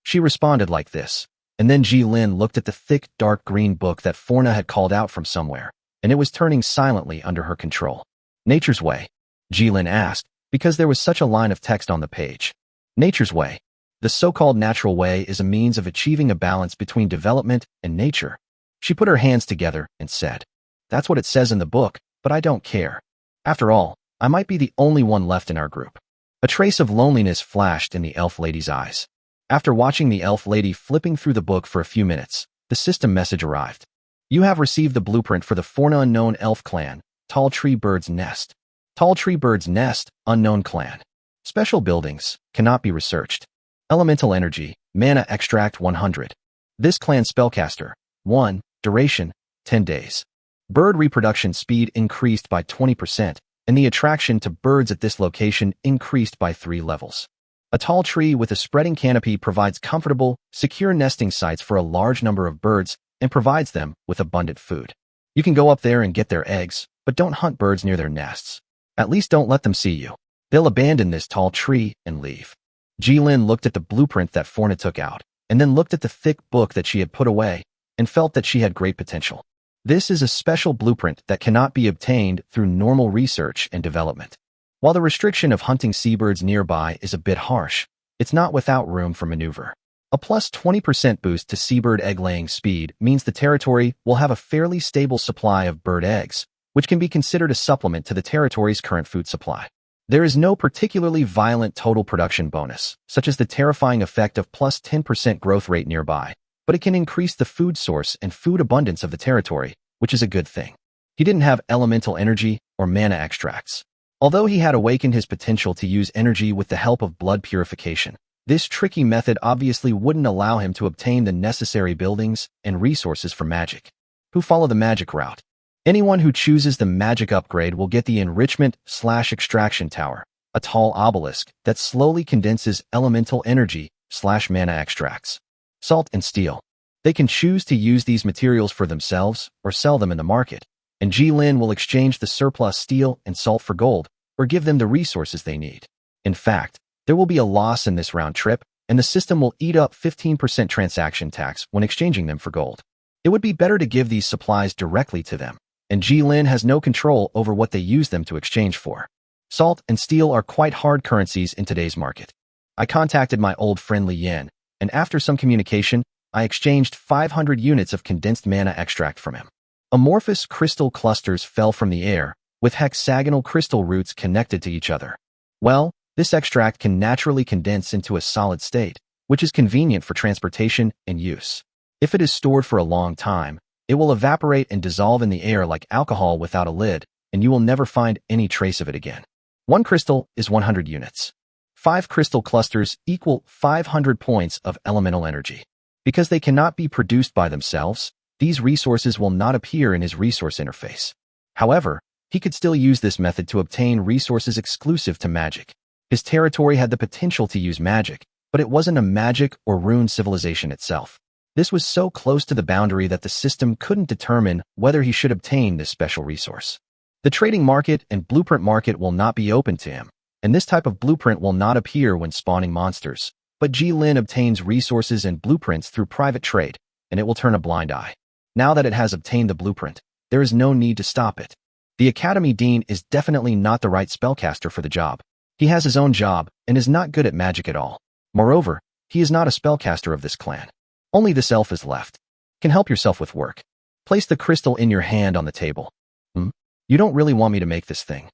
She responded like this, and then Ji-Lin looked at the thick, dark green book that Forna had called out from somewhere, and it was turning silently under her control. Nature's Way? Ji-Lin asked, because there was such a line of text on the page. Nature's Way. The so-called natural way is a means of achieving a balance between development and nature. She put her hands together and said, That's what it says in the book, but I don't care. After all, I might be the only one left in our group. A trace of loneliness flashed in the elf lady's eyes. After watching the elf lady flipping through the book for a few minutes, the system message arrived. You have received the blueprint for the Forna Unknown Elf Clan, Tall Tree Bird's Nest. Tall Tree Bird's Nest, Unknown Clan. Special buildings, cannot be researched. Elemental Energy, Mana Extract 100. This clan spellcaster, 1, duration, 10 days. Bird reproduction speed increased by 20%, and the attraction to birds at this location increased by 3 levels. A tall tree with a spreading canopy provides comfortable, secure nesting sites for a large number of birds and provides them with abundant food. You can go up there and get their eggs, but don't hunt birds near their nests. At least don't let them see you. They'll abandon this tall tree and leave. Ji-Lin looked at the blueprint that Forna took out, and then looked at the thick book that she had put away, and felt that she had great potential. This is a special blueprint that cannot be obtained through normal research and development. While the restriction of hunting seabirds nearby is a bit harsh, it's not without room for maneuver. A plus 20% boost to seabird egg-laying speed means the territory will have a fairly stable supply of bird eggs, which can be considered a supplement to the territory's current food supply. There is no particularly violent total production bonus, such as the terrifying effect of plus 10% growth rate nearby, but it can increase the food source and food abundance of the territory, which is a good thing. He didn't have elemental energy or mana extracts. Although he had awakened his potential to use energy with the help of blood purification, this tricky method obviously wouldn't allow him to obtain the necessary buildings and resources for magic. Who follow the magic route? Anyone who chooses the magic upgrade will get the Enrichment/Extraction Tower, a tall obelisk that slowly condenses elemental energy/mana extracts. Salt and steel. They can choose to use these materials for themselves or sell them in the market, and Ji-Lin will exchange the surplus steel and salt for gold, or give them the resources they need. In fact, there will be a loss in this round trip, and the system will eat up 15% transaction tax when exchanging them for gold. It would be better to give these supplies directly to them, and Ji-Lin has no control over what they use them to exchange for. Salt and steel are quite hard currencies in today's market. I contacted my old friend Li Yan, and after some communication, I exchanged 500 units of condensed mana extract from him. Amorphous crystal clusters fell from the air, with hexagonal crystal roots connected to each other. Well, this extract can naturally condense into a solid state, which is convenient for transportation and use. If it is stored for a long time, it will evaporate and dissolve in the air like alcohol without a lid, and you will never find any trace of it again. 1 crystal is 100 units. 5 crystal clusters equal 500 points of elemental energy. Because they cannot be produced by themselves, these resources will not appear in his resource interface. However, he could still use this method to obtain resources exclusive to magic. His territory had the potential to use magic, but it wasn't a magic or rune civilization itself. This was so close to the boundary that the system couldn't determine whether he should obtain this special resource. The trading market and blueprint market will not be open to him, and this type of blueprint will not appear when spawning monsters, but Ji-Lin obtains resources and blueprints through private trade, and it will turn a blind eye. Now that it has obtained the blueprint, there is no need to stop it. The Academy Dean is definitely not the right spellcaster for the job. He has his own job and is not good at magic at all. Moreover, he is not a spellcaster of this clan. Only this elf is left. Can help yourself with work. Place the crystal in your hand on the table. You don't really want me to make this thing.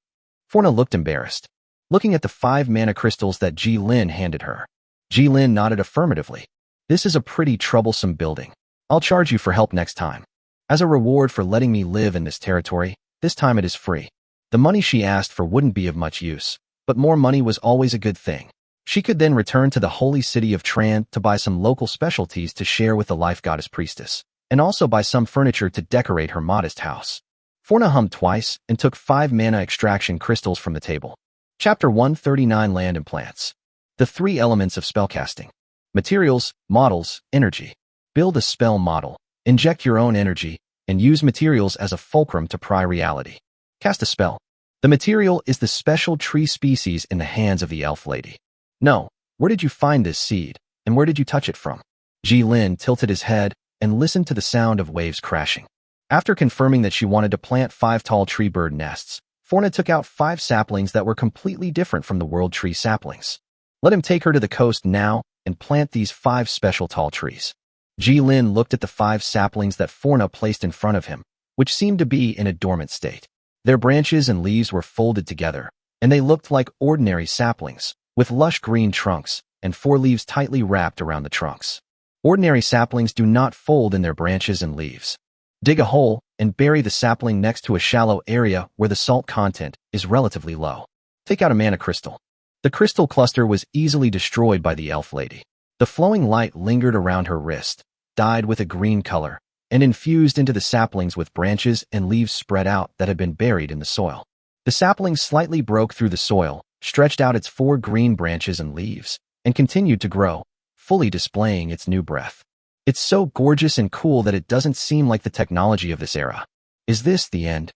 Forna looked embarrassed, looking at the 5 mana crystals that Ji-Lin handed her. Ji-Lin nodded affirmatively. This is a pretty troublesome building. I'll charge you for help next time. As a reward for letting me live in this territory, this time it is free. The money she asked for wouldn't be of much use, but more money was always a good thing. She could then return to the holy city of Tran to buy some local specialties to share with the life goddess priestess, and also buy some furniture to decorate her modest house. Forna hummed twice and took 5 mana extraction crystals from the table. Chapter 139 Land and Plants. The 3 elements of spellcasting. Materials, models, energy. Build a spell model, inject your own energy, and use materials as a fulcrum to pry reality. Cast a spell. The material is the special tree species in the hands of the elf lady. No, where did you find this seed, and where did you touch it from? Ji-Lin tilted his head and listened to the sound of waves crashing. After confirming that she wanted to plant 5 tall tree bird nests, Forna took out 5 saplings that were completely different from the world tree saplings. Let him take her to the coast now and plant these 5 special tall trees. Ji-Lin looked at the 5 saplings that Forna placed in front of him, which seemed to be in a dormant state. Their branches and leaves were folded together, and they looked like ordinary saplings, with lush green trunks and 4 leaves tightly wrapped around the trunks. Ordinary saplings do not fold in their branches and leaves. Dig a hole and bury the sapling next to a shallow area where the salt content is relatively low. Take out a mana crystal. The crystal cluster was easily destroyed by the elf lady. The flowing light lingered around her wrist, dyed with a green color, and infused into the saplings with branches and leaves spread out that had been buried in the soil. The sapling slightly broke through the soil, stretched out its 4 green branches and leaves, and continued to grow, fully displaying its new breath. It's so gorgeous and cool that it doesn't seem like the technology of this era. Is this the end?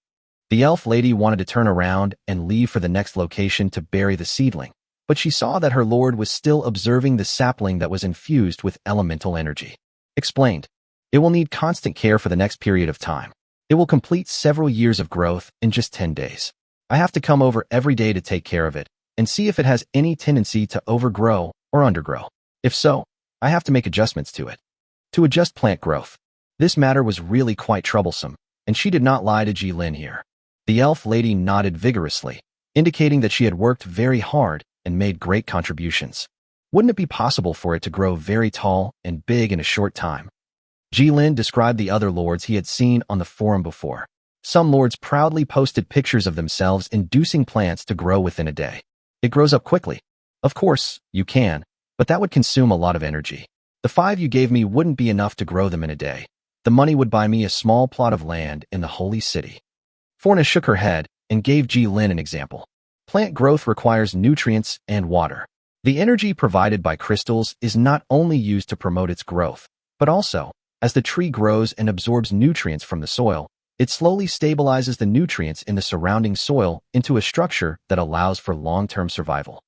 The elf lady wanted to turn around and leave for the next location to bury the seedling, but she saw that her lord was still observing the sapling that was infused with elemental energy. Explained. It will need constant care for the next period of time. It will complete several years of growth in just 10 days. I have to come over every day to take care of it and see if it has any tendency to overgrow or undergrow. If so, I have to make adjustments to it. To adjust plant growth. This matter was really quite troublesome, and she did not lie to Ji-Lin here. The elf lady nodded vigorously, indicating that she had worked very hard and made great contributions. Wouldn't it be possible for it to grow very tall and big in a short time? Ji-Lin described the other lords he had seen on the forum before. Some lords proudly posted pictures of themselves inducing plants to grow within a day. It grows up quickly. Of course, you can, but that would consume a lot of energy. The 5 you gave me wouldn't be enough to grow them in a day. The money would buy me a small plot of land in the holy city. Forna shook her head and gave Ji-Lin an example. Plant growth requires nutrients and water. The energy provided by crystals is not only used to promote its growth, but also, as the tree grows and absorbs nutrients from the soil, it slowly stabilizes the nutrients in the surrounding soil into a structure that allows for long-term survival.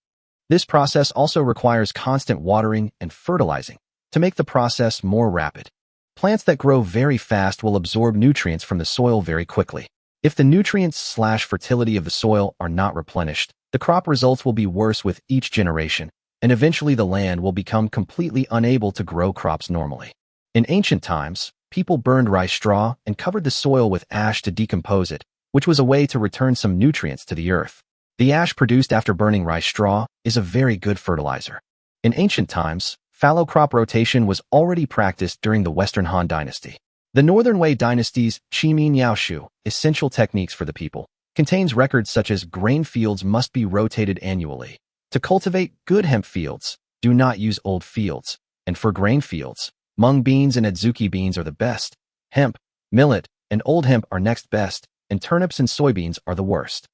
This process also requires constant watering and fertilizing to make the process more rapid. Plants that grow very fast will absorb nutrients from the soil very quickly. If the nutrients/fertility of the soil are not replenished, the crop results will be worse with each generation, and eventually the land will become completely unable to grow crops normally. In ancient times, people burned rice straw and covered the soil with ash to decompose it, which was a way to return some nutrients to the earth. The ash produced after burning rice straw is a very good fertilizer. In ancient times, fallow crop rotation was already practiced during the Western Han Dynasty. The Northern Wei Dynasty's Qimi Niaoshu, Essential Techniques for the People, contains records such as grain fields must be rotated annually. To cultivate good hemp fields, do not use old fields, and for grain fields, mung beans and adzuki beans are the best. Hemp, millet, and old hemp are next best, and turnips and soybeans are the worst.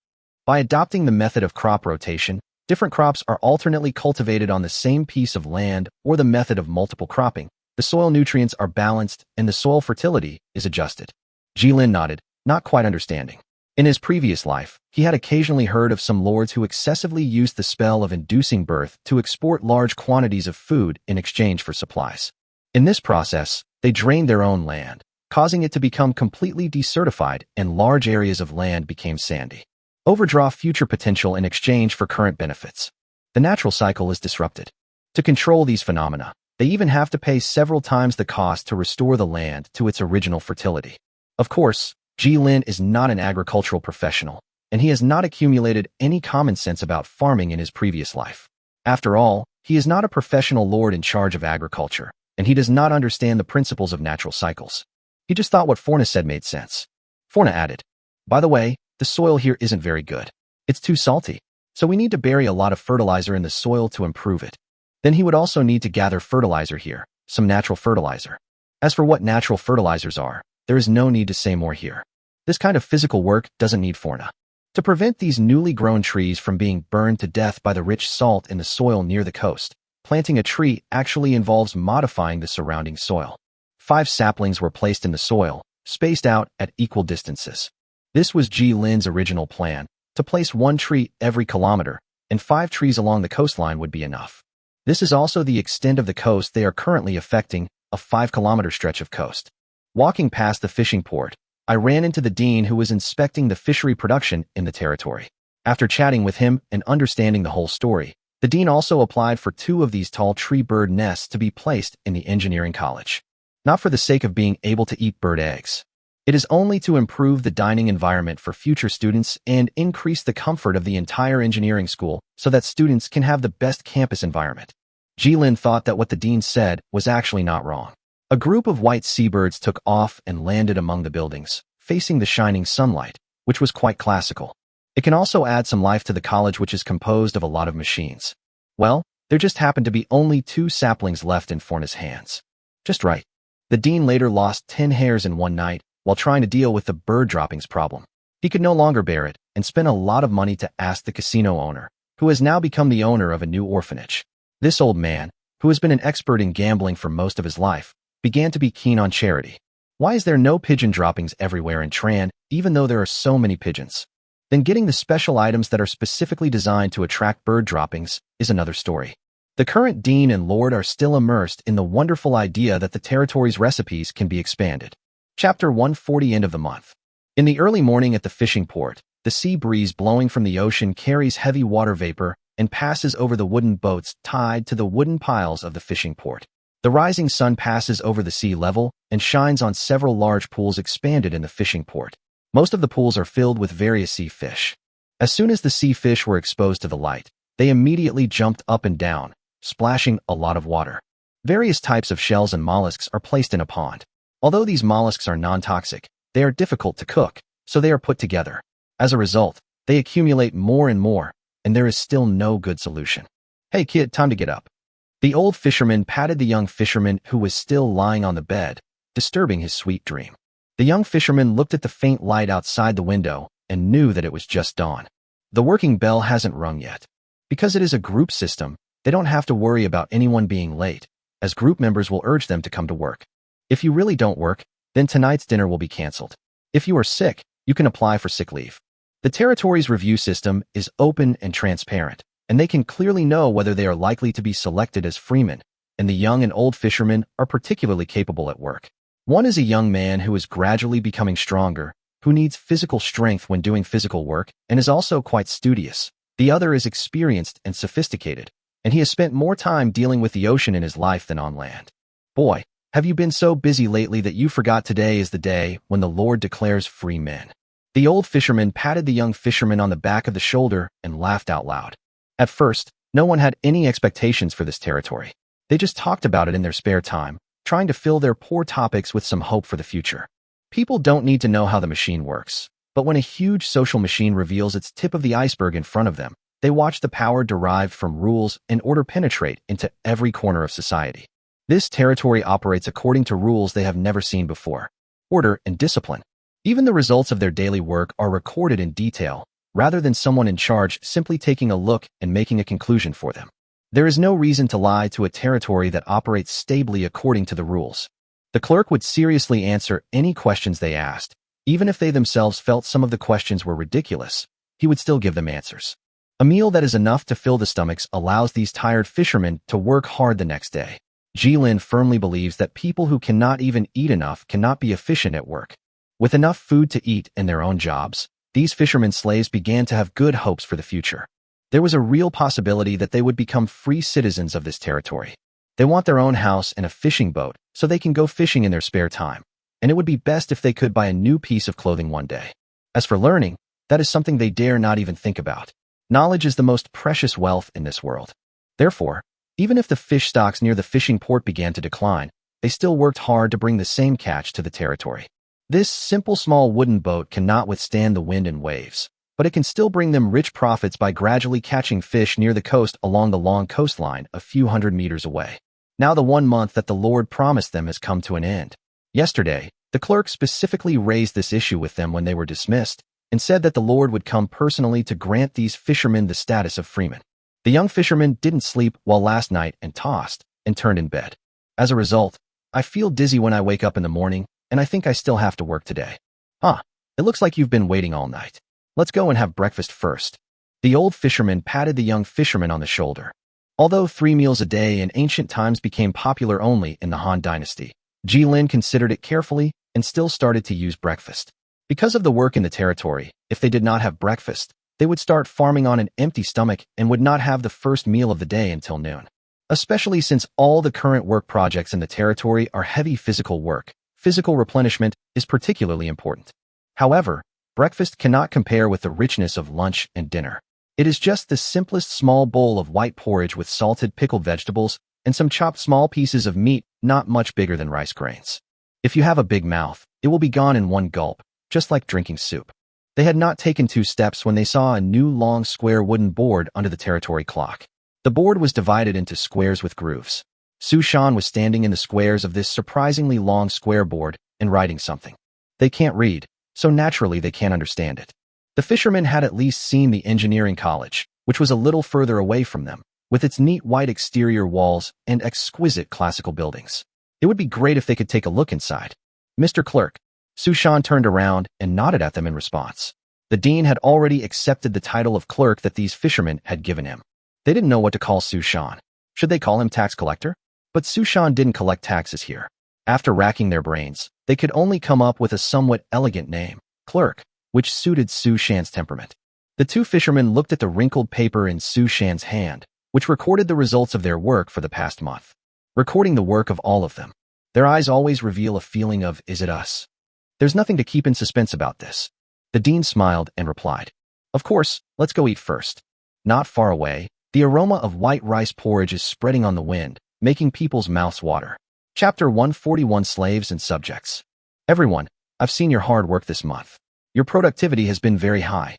By adopting the method of crop rotation, different crops are alternately cultivated on the same piece of land, or the method of multiple cropping. The soil nutrients are balanced and the soil fertility is adjusted. Ji-Lin nodded, not quite understanding. In his previous life, he had occasionally heard of some lords who excessively used the spell of inducing birth to export large quantities of food in exchange for supplies. In this process, they drained their own land, causing it to become completely desertified, and large areas of land became sandy. Overdraw future potential in exchange for current benefits. The natural cycle is disrupted. To control these phenomena, they even have to pay several times the cost to restore the land to its original fertility. Of course, Ji-Lin is not an agricultural professional, and he has not accumulated any common sense about farming in his previous life. After all, he is not a professional lord in charge of agriculture, and he does not understand the principles of natural cycles. He just thought what Forna said made sense. Forna added, "By the way, the soil here isn't very good. It's too salty. So we need to bury a lot of fertilizer in the soil to improve it. Then he would also need to gather fertilizer here, some natural fertilizer. As for what natural fertilizers are, there is no need to say more here. This kind of physical work doesn't need fauna. To prevent these newly grown trees from being burned to death by the rich salt in the soil near the coast, planting a tree actually involves modifying the surrounding soil. 5 saplings were placed in the soil, spaced out at equal distances. This was Ji Lin's original plan, to place 1 tree every kilometer, and 5 trees along the coastline would be enough. This is also the extent of the coast they are currently affecting, a 5-kilometer stretch of coast. Walking past the fishing port, I ran into the dean who was inspecting the fishery production in the territory. After chatting with him and understanding the whole story, the dean also applied for 2 of these tall tree bird nests to be placed in the engineering college. Not for the sake of being able to eat bird eggs. It is only to improve the dining environment for future students and increase the comfort of the entire engineering school so that students can have the best campus environment. Jilin thought that what the dean said was actually not wrong. A group of white seabirds took off and landed among the buildings, facing the shining sunlight, which was quite classical. It can also add some life to the college, which is composed of a lot of machines. Well, there just happened to be only 2 saplings left in Forna's hands. Just right. The dean later lost 10 hairs in one night while trying to deal with the bird droppings problem. He could no longer bear it and spent a lot of money to ask the casino owner, who has now become the owner of a new orphanage. This old man, who has been an expert in gambling for most of his life, began to be keen on charity. Why is there no pigeon droppings everywhere in Tran, even though there are so many pigeons? Then getting the special items that are specifically designed to attract bird droppings is another story. The current dean and lord are still immersed in the wonderful idea that the territory's recipes can be expanded. Chapter 140, End of the month. In the early morning at the fishing port, the sea breeze blowing from the ocean carries heavy water vapor and passes over the wooden boats tied to the wooden piles of the fishing port. The rising sun passes over the sea level and shines on several large pools expanded in the fishing port. Most of the pools are filled with various sea fish. As soon as the sea fish were exposed to the light, they immediately jumped up and down, splashing a lot of water. Various types of shells and mollusks are placed in a pond. Although these mollusks are non-toxic, they are difficult to cook, so they are put together. As a result, they accumulate more and more, and there is still no good solution. Hey kid, time to get up. The old fisherman patted the young fisherman who was still lying on the bed, disturbing his sweet dream. The young fisherman looked at the faint light outside the window and knew that it was just dawn. The working bell hasn't rung yet. Because it is a group system, they don't have to worry about anyone being late, as group members will urge them to come to work. If you really don't work, then tonight's dinner will be canceled. If you are sick, you can apply for sick leave. The territory's review system is open and transparent, and they can clearly know whether they are likely to be selected as freemen, and the young and old fishermen are particularly capable at work. One is a young man who is gradually becoming stronger, who needs physical strength when doing physical work, and is also quite studious. The other is experienced and sophisticated, and he has spent more time dealing with the ocean in his life than on land. Boy, have you been so busy lately that you forgot today is the day when the Lord declares free men? The old fisherman patted the young fisherman on the back of the shoulder and laughed out loud. At first, no one had any expectations for this territory. They just talked about it in their spare time, trying to fill their poor topics with some hope for the future. People don't need to know how the machine works, but when a huge social machine reveals its tip of the iceberg in front of them, they watch the power derived from rules and order penetrate into every corner of society. This territory operates according to rules they have never seen before. Order and discipline. Even the results of their daily work are recorded in detail, rather than someone in charge simply taking a look and making a conclusion for them. There is no reason to lie to a territory that operates stably according to the rules. The clerk would seriously answer any questions they asked. Even if they themselves felt some of the questions were ridiculous, he would still give them answers. A meal that is enough to fill the stomachs allows these tired fishermen to work hard the next day. Jilin firmly believes that people who cannot even eat enough cannot be efficient at work. With enough food to eat and their own jobs, these fishermen slaves began to have good hopes for the future. There was a real possibility that they would become free citizens of this territory. They want their own house and a fishing boat so they can go fishing in their spare time, and it would be best if they could buy a new piece of clothing one day. As for learning, that is something they dare not even think about. Knowledge is the most precious wealth in this world. Therefore, even if the fish stocks near the fishing port began to decline, they still worked hard to bring the same catch to the territory. This simple small wooden boat cannot withstand the wind and waves, but it can still bring them rich profits by gradually catching fish near the coast along the long coastline a few hundred meters away. Now the 1 month that the Lord promised them has come to an end. Yesterday, the clerk specifically raised this issue with them when they were dismissed and said that the Lord would come personally to grant these fishermen the status of freemen. The young fisherman didn't sleep well last night and tossed and turned in bed. As a result, I feel dizzy when I wake up in the morning, and I think I still have to work today. It looks like you've been waiting all night. Let's go and have breakfast first. The old fisherman patted the young fisherman on the shoulder. Although 3 meals a day in ancient times became popular only in the Han Dynasty, Jilin considered it carefully and still started to use breakfast. Because of the work in the territory, if they did not have breakfast, they would start farming on an empty stomach and would not have the first meal of the day until noon. Especially since all the current work projects in the territory are heavy physical work, physical replenishment is particularly important. However, breakfast cannot compare with the richness of lunch and dinner. It is just the simplest small bowl of white porridge with salted pickled vegetables and some chopped small pieces of meat not much bigger than rice grains. If you have a big mouth, it will be gone in one gulp, just like drinking soup. They had not taken 2 steps when they saw a new long square wooden board under the territory clock. The board was divided into squares with grooves. Su Shan was standing in the squares of this surprisingly long square board and writing something. They can't read, so naturally they can't understand it. The fishermen had at least seen the engineering college, which was a little further away from them, with its neat white exterior walls and exquisite classical buildings. It would be great if they could take a look inside. Mr. Clerk. Su Shan turned around and nodded at them in response. The dean had already accepted the title of clerk that these fishermen had given him. They didn't know what to call Su Shan. Should they call him tax collector? But Su Shan didn't collect taxes here. After racking their brains, they could only come up with a somewhat elegant name, clerk, which suited Su Shan's temperament. The 2 fishermen looked at the wrinkled paper in Su Shan's hand, which recorded the results of their work for the past month. Recording the work of all of them. Their eyes always reveal a feeling of, is it us? There's nothing to keep in suspense about this. The dean smiled and replied, of course, let's go eat first. Not far away, the aroma of white rice porridge is spreading on the wind, making people's mouths water. Chapter 141 Slaves and Subjects. Everyone, I've seen your hard work this month. Your productivity has been very high.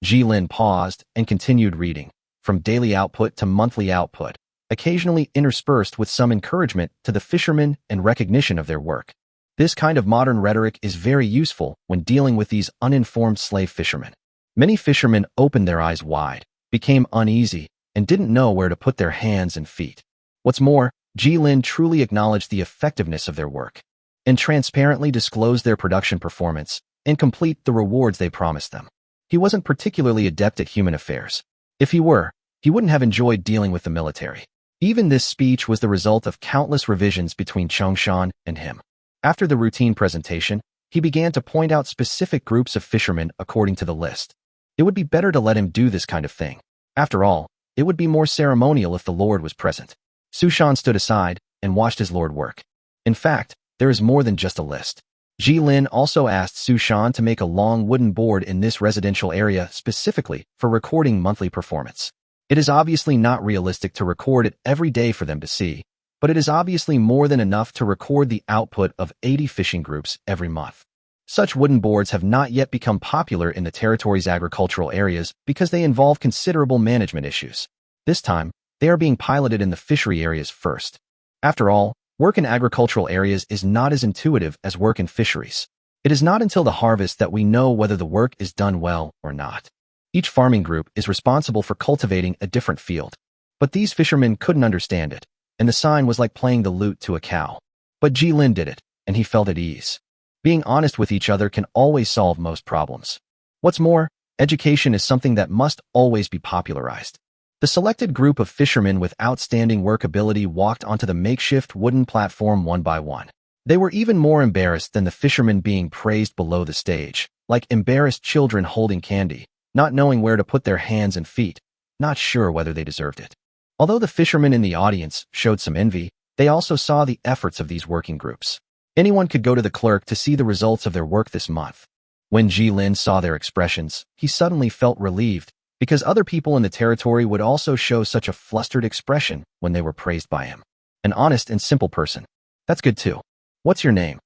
Jilin paused and continued reading, from daily output to monthly output, occasionally interspersed with some encouragement to the fishermen and recognition of their work. This kind of modern rhetoric is very useful when dealing with these uninformed slave fishermen. Many fishermen opened their eyes wide, became uneasy, and didn't know where to put their hands and feet. What's more, Jilin truly acknowledged the effectiveness of their work and transparently disclosed their production performance and complete the rewards they promised them. He wasn't particularly adept at human affairs. If he were, he wouldn't have enjoyed dealing with the military. Even this speech was the result of countless revisions between Chongshan and him. After the routine presentation, he began to point out specific groups of fishermen according to the list. It would be better to let him do this kind of thing. After all, it would be more ceremonial if the Lord was present. Su Shan stood aside and watched his Lord work. In fact, there is more than just a list. Jilin also asked Su Shan to make a long wooden board in this residential area specifically for recording monthly performance. It is obviously not realistic to record it every day for them to see, but it is obviously more than enough to record the output of 80 fishing groups every month. Such wooden boards have not yet become popular in the territory's agricultural areas because they involve considerable management issues. This time, they are being piloted in the fishery areas first. After all, work in agricultural areas is not as intuitive as work in fisheries. It is not until the harvest that we know whether the work is done well or not. Each farming group is responsible for cultivating a different field. But these fishermen couldn't understand it, and the sign was like playing the lute to a cow. But Jilin did it, and he felt at ease. Being honest with each other can always solve most problems. What's more, education is something that must always be popularized. The selected group of fishermen with outstanding work ability walked onto the makeshift wooden platform one by one. They were even more embarrassed than the fishermen being praised below the stage, like embarrassed children holding candy, not knowing where to put their hands and feet, not sure whether they deserved it. Although the fishermen in the audience showed some envy, they also saw the efforts of these working groups. Anyone could go to the clerk to see the results of their work this month. When Jilin saw their expressions, he suddenly felt relieved, because other people in the territory would also show such a flustered expression when they were praised by him. An honest and simple person. That's good too. What's your name?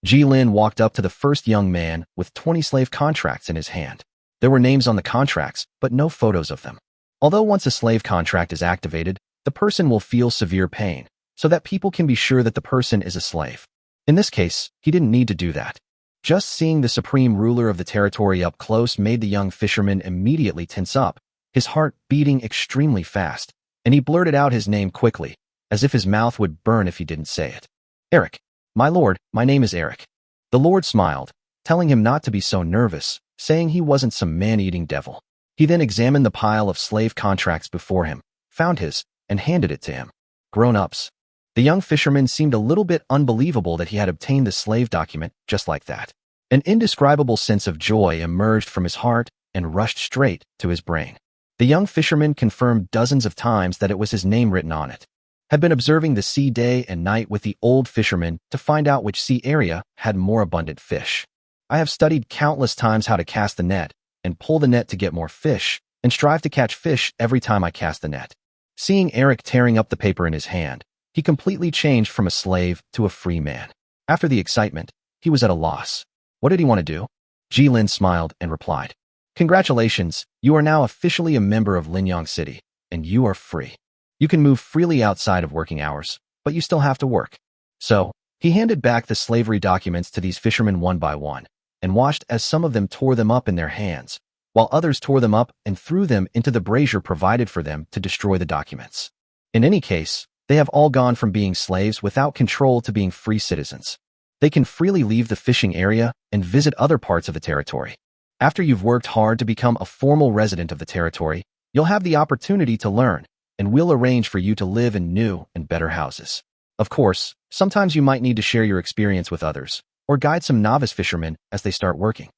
Jilin walked up to the first young man with 20 slave contracts in his hand. There were names on the contracts, but no photos of them. Although once a slave contract is activated, the person will feel severe pain, so that people can be sure that the person is a slave. In this case, he didn't need to do that. Just seeing the supreme ruler of the territory up close made the young fisherman immediately tense up, his heart beating extremely fast, and he blurted out his name quickly, as if his mouth would burn if he didn't say it. Eric. My lord, my name is Eric. The lord smiled, telling him not to be so nervous, saying he wasn't some man-eating devil. He then examined the pile of slave contracts before him, found his, and handed it to him. Grown-ups. The young fisherman seemed a little bit unbelievable that he had obtained the slave document just like that. An indescribable sense of joy emerged from his heart and rushed straight to his brain. The young fisherman confirmed dozens of times that it was his name written on it. Had been observing the sea day and night with the old fisherman to find out which sea area had more abundant fish. I have studied countless times how to cast the net and pull the net to get more fish and strive to catch fish every time I cast the net. Seeing Eric tearing up the paper in his hand, he completely changed from a slave to a free man. After the excitement, he was at a loss. What did he want to do? Jilin smiled and replied, Congratulations, you are now officially a member of Linyang City, and you are free. You can move freely outside of working hours, but you still have to work. So, he handed back the slavery documents to these fishermen one by one, and watched as some of them tore them up in their hands, while others tore them up and threw them into the brazier provided for them to destroy the documents. In any case, they have all gone from being slaves without control to being free citizens. They can freely leave the fishing area and visit other parts of the territory. After you've worked hard to become a formal resident of the territory, you'll have the opportunity to learn, and we'll arrange for you to live in new and better houses. Of course, sometimes you might need to share your experience with others, or guide some novice fishermen as they start working.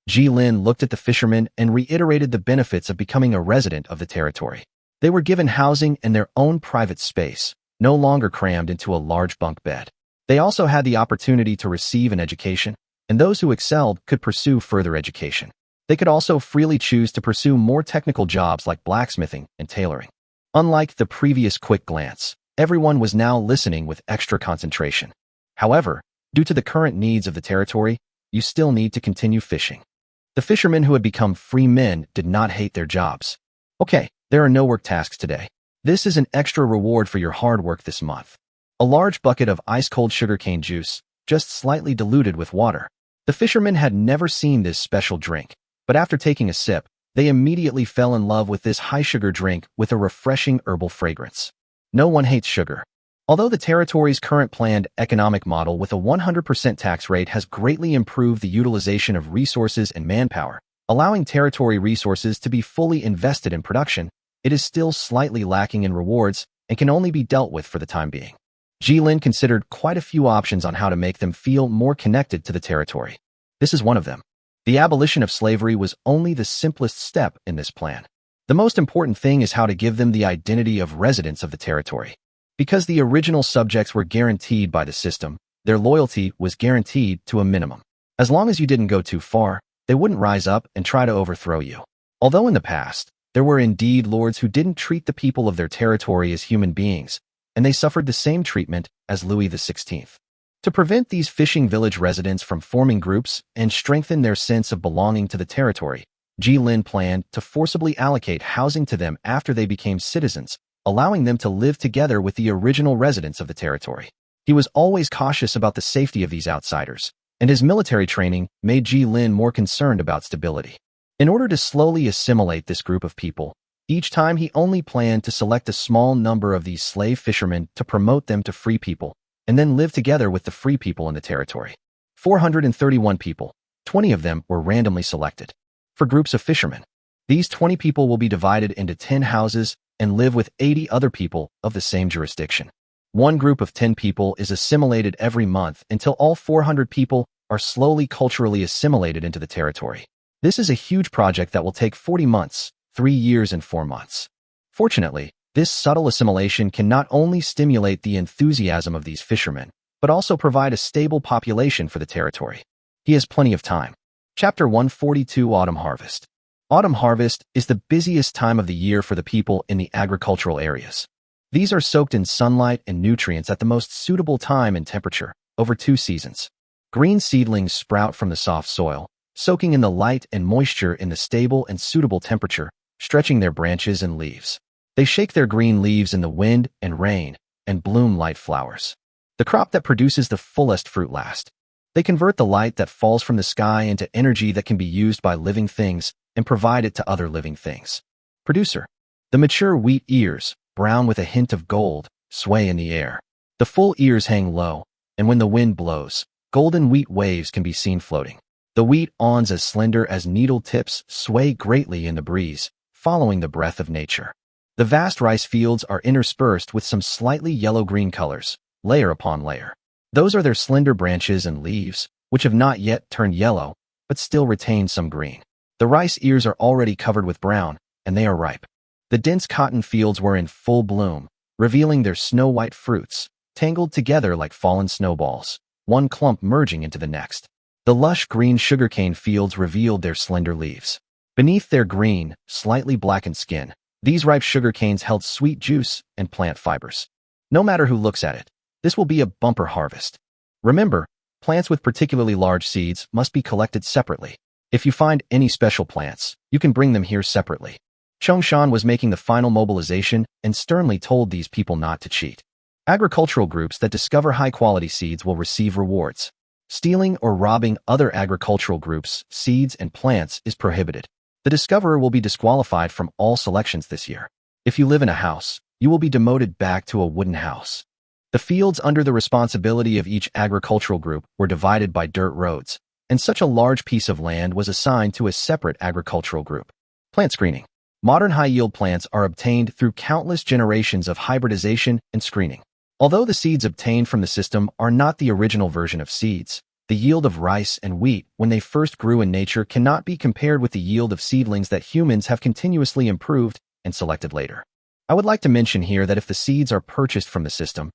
Jilin looked at the fishermen and reiterated the benefits of becoming a resident of the territory. They were given housing and their own private space, no longer crammed into a large bunk bed. They also had the opportunity to receive an education, and those who excelled could pursue further education. They could also freely choose to pursue more technical jobs like blacksmithing and tailoring. Unlike the previous quick glance, everyone was now listening with extra concentration. However, due to the current needs of the territory, you still need to continue fishing. The fishermen who had become free men did not hate their jobs. Okay, there are no work tasks today. This is an extra reward for your hard work this month. A large bucket of ice-cold sugarcane juice, just slightly diluted with water. The fishermen had never seen this special drink, but after taking a sip, they immediately fell in love with this high-sugar drink with a refreshing herbal fragrance. No one hates sugar. Although the territory's current planned economic model with a 100% tax rate has greatly improved the utilization of resources and manpower, allowing territory resources to be fully invested in production, it is still slightly lacking in rewards and can only be dealt with for the time being. Jilin considered quite a few options on how to make them feel more connected to the territory. This is one of them. The abolition of slavery was only the simplest step in this plan. The most important thing is how to give them the identity of residents of the territory. Because the original subjects were guaranteed by the system, their loyalty was guaranteed to a minimum. As long as you didn't go too far, they wouldn't rise up and try to overthrow you. Although in the past, there were indeed lords who didn't treat the people of their territory as human beings, and they suffered the same treatment as Louis XVI. To prevent these fishing village residents from forming groups and strengthen their sense of belonging to the territory, Jilin planned to forcibly allocate housing to them after they became citizens, allowing them to live together with the original residents of the territory. He was always cautious about the safety of these outsiders, and his military training made Jilin more concerned about stability. In order to slowly assimilate this group of people, each time he only planned to select a small number of these slave fishermen to promote them to free people, and then live together with the free people in the territory. 431 people, 20 of them were randomly selected. For groups of fishermen, these 20 people will be divided into 10 houses and live with 80 other people of the same jurisdiction. One group of 10 people is assimilated every month until all 400 people are slowly culturally assimilated into the territory. This is a huge project that will take 40 months, 3 years and 4 months. Fortunately, this subtle assimilation can not only stimulate the enthusiasm of these fishermen, but also provide a stable population for the territory. He has plenty of time. Chapter 142 Autumn Harvest. Autumn harvest is the busiest time of the year for the people in the agricultural areas. These are soaked in sunlight and nutrients at the most suitable time and temperature, over 2 seasons. Green seedlings sprout from the soft soil, soaking in the light and moisture in the stable and suitable temperature, stretching their branches and leaves. They shake their green leaves in the wind and rain and bloom light flowers. The crop that produces the fullest fruit last. They convert the light that falls from the sky into energy that can be used by living things and provide it to other living things. Producer. The mature wheat ears, brown with a hint of gold, sway in the air. The full ears hang low, and when the wind blows, golden wheat waves can be seen floating. The wheat awns as slender as needle tips sway greatly in the breeze, following the breath of nature. The vast rice fields are interspersed with some slightly yellow-green colors, layer upon layer. Those are their slender branches and leaves, which have not yet turned yellow, but still retain some green. The rice ears are already covered with brown, and they are ripe. The dense cotton fields were in full bloom, revealing their snow-white fruits, tangled together like fallen snowballs, one clump merging into the next. The lush green sugarcane fields revealed their slender leaves. Beneath their green, slightly blackened skin, these ripe sugar canes held sweet juice and plant fibers. No matter who looks at it, this will be a bumper harvest. Remember, plants with particularly large seeds must be collected separately. If you find any special plants, you can bring them here separately. Chongshan was making the final mobilization and sternly told these people not to cheat. Agricultural groups that discover high-quality seeds will receive rewards. Stealing or robbing other agricultural groups' seeds and plants is prohibited. The discoverer will be disqualified from all selections this year. If you live in a house, you will be demoted back to a wooden house. The fields under the responsibility of each agricultural group were divided by dirt roads, and such a large piece of land was assigned to a separate agricultural group. Plant screening. Modern high-yield plants are obtained through countless generations of hybridization and screening. Although the seeds obtained from the system are not the original version of seeds, the yield of rice and wheat when they first grew in nature cannot be compared with the yield of seedlings that humans have continuously improved and selected later. I would like to mention here that if the seeds are purchased from the system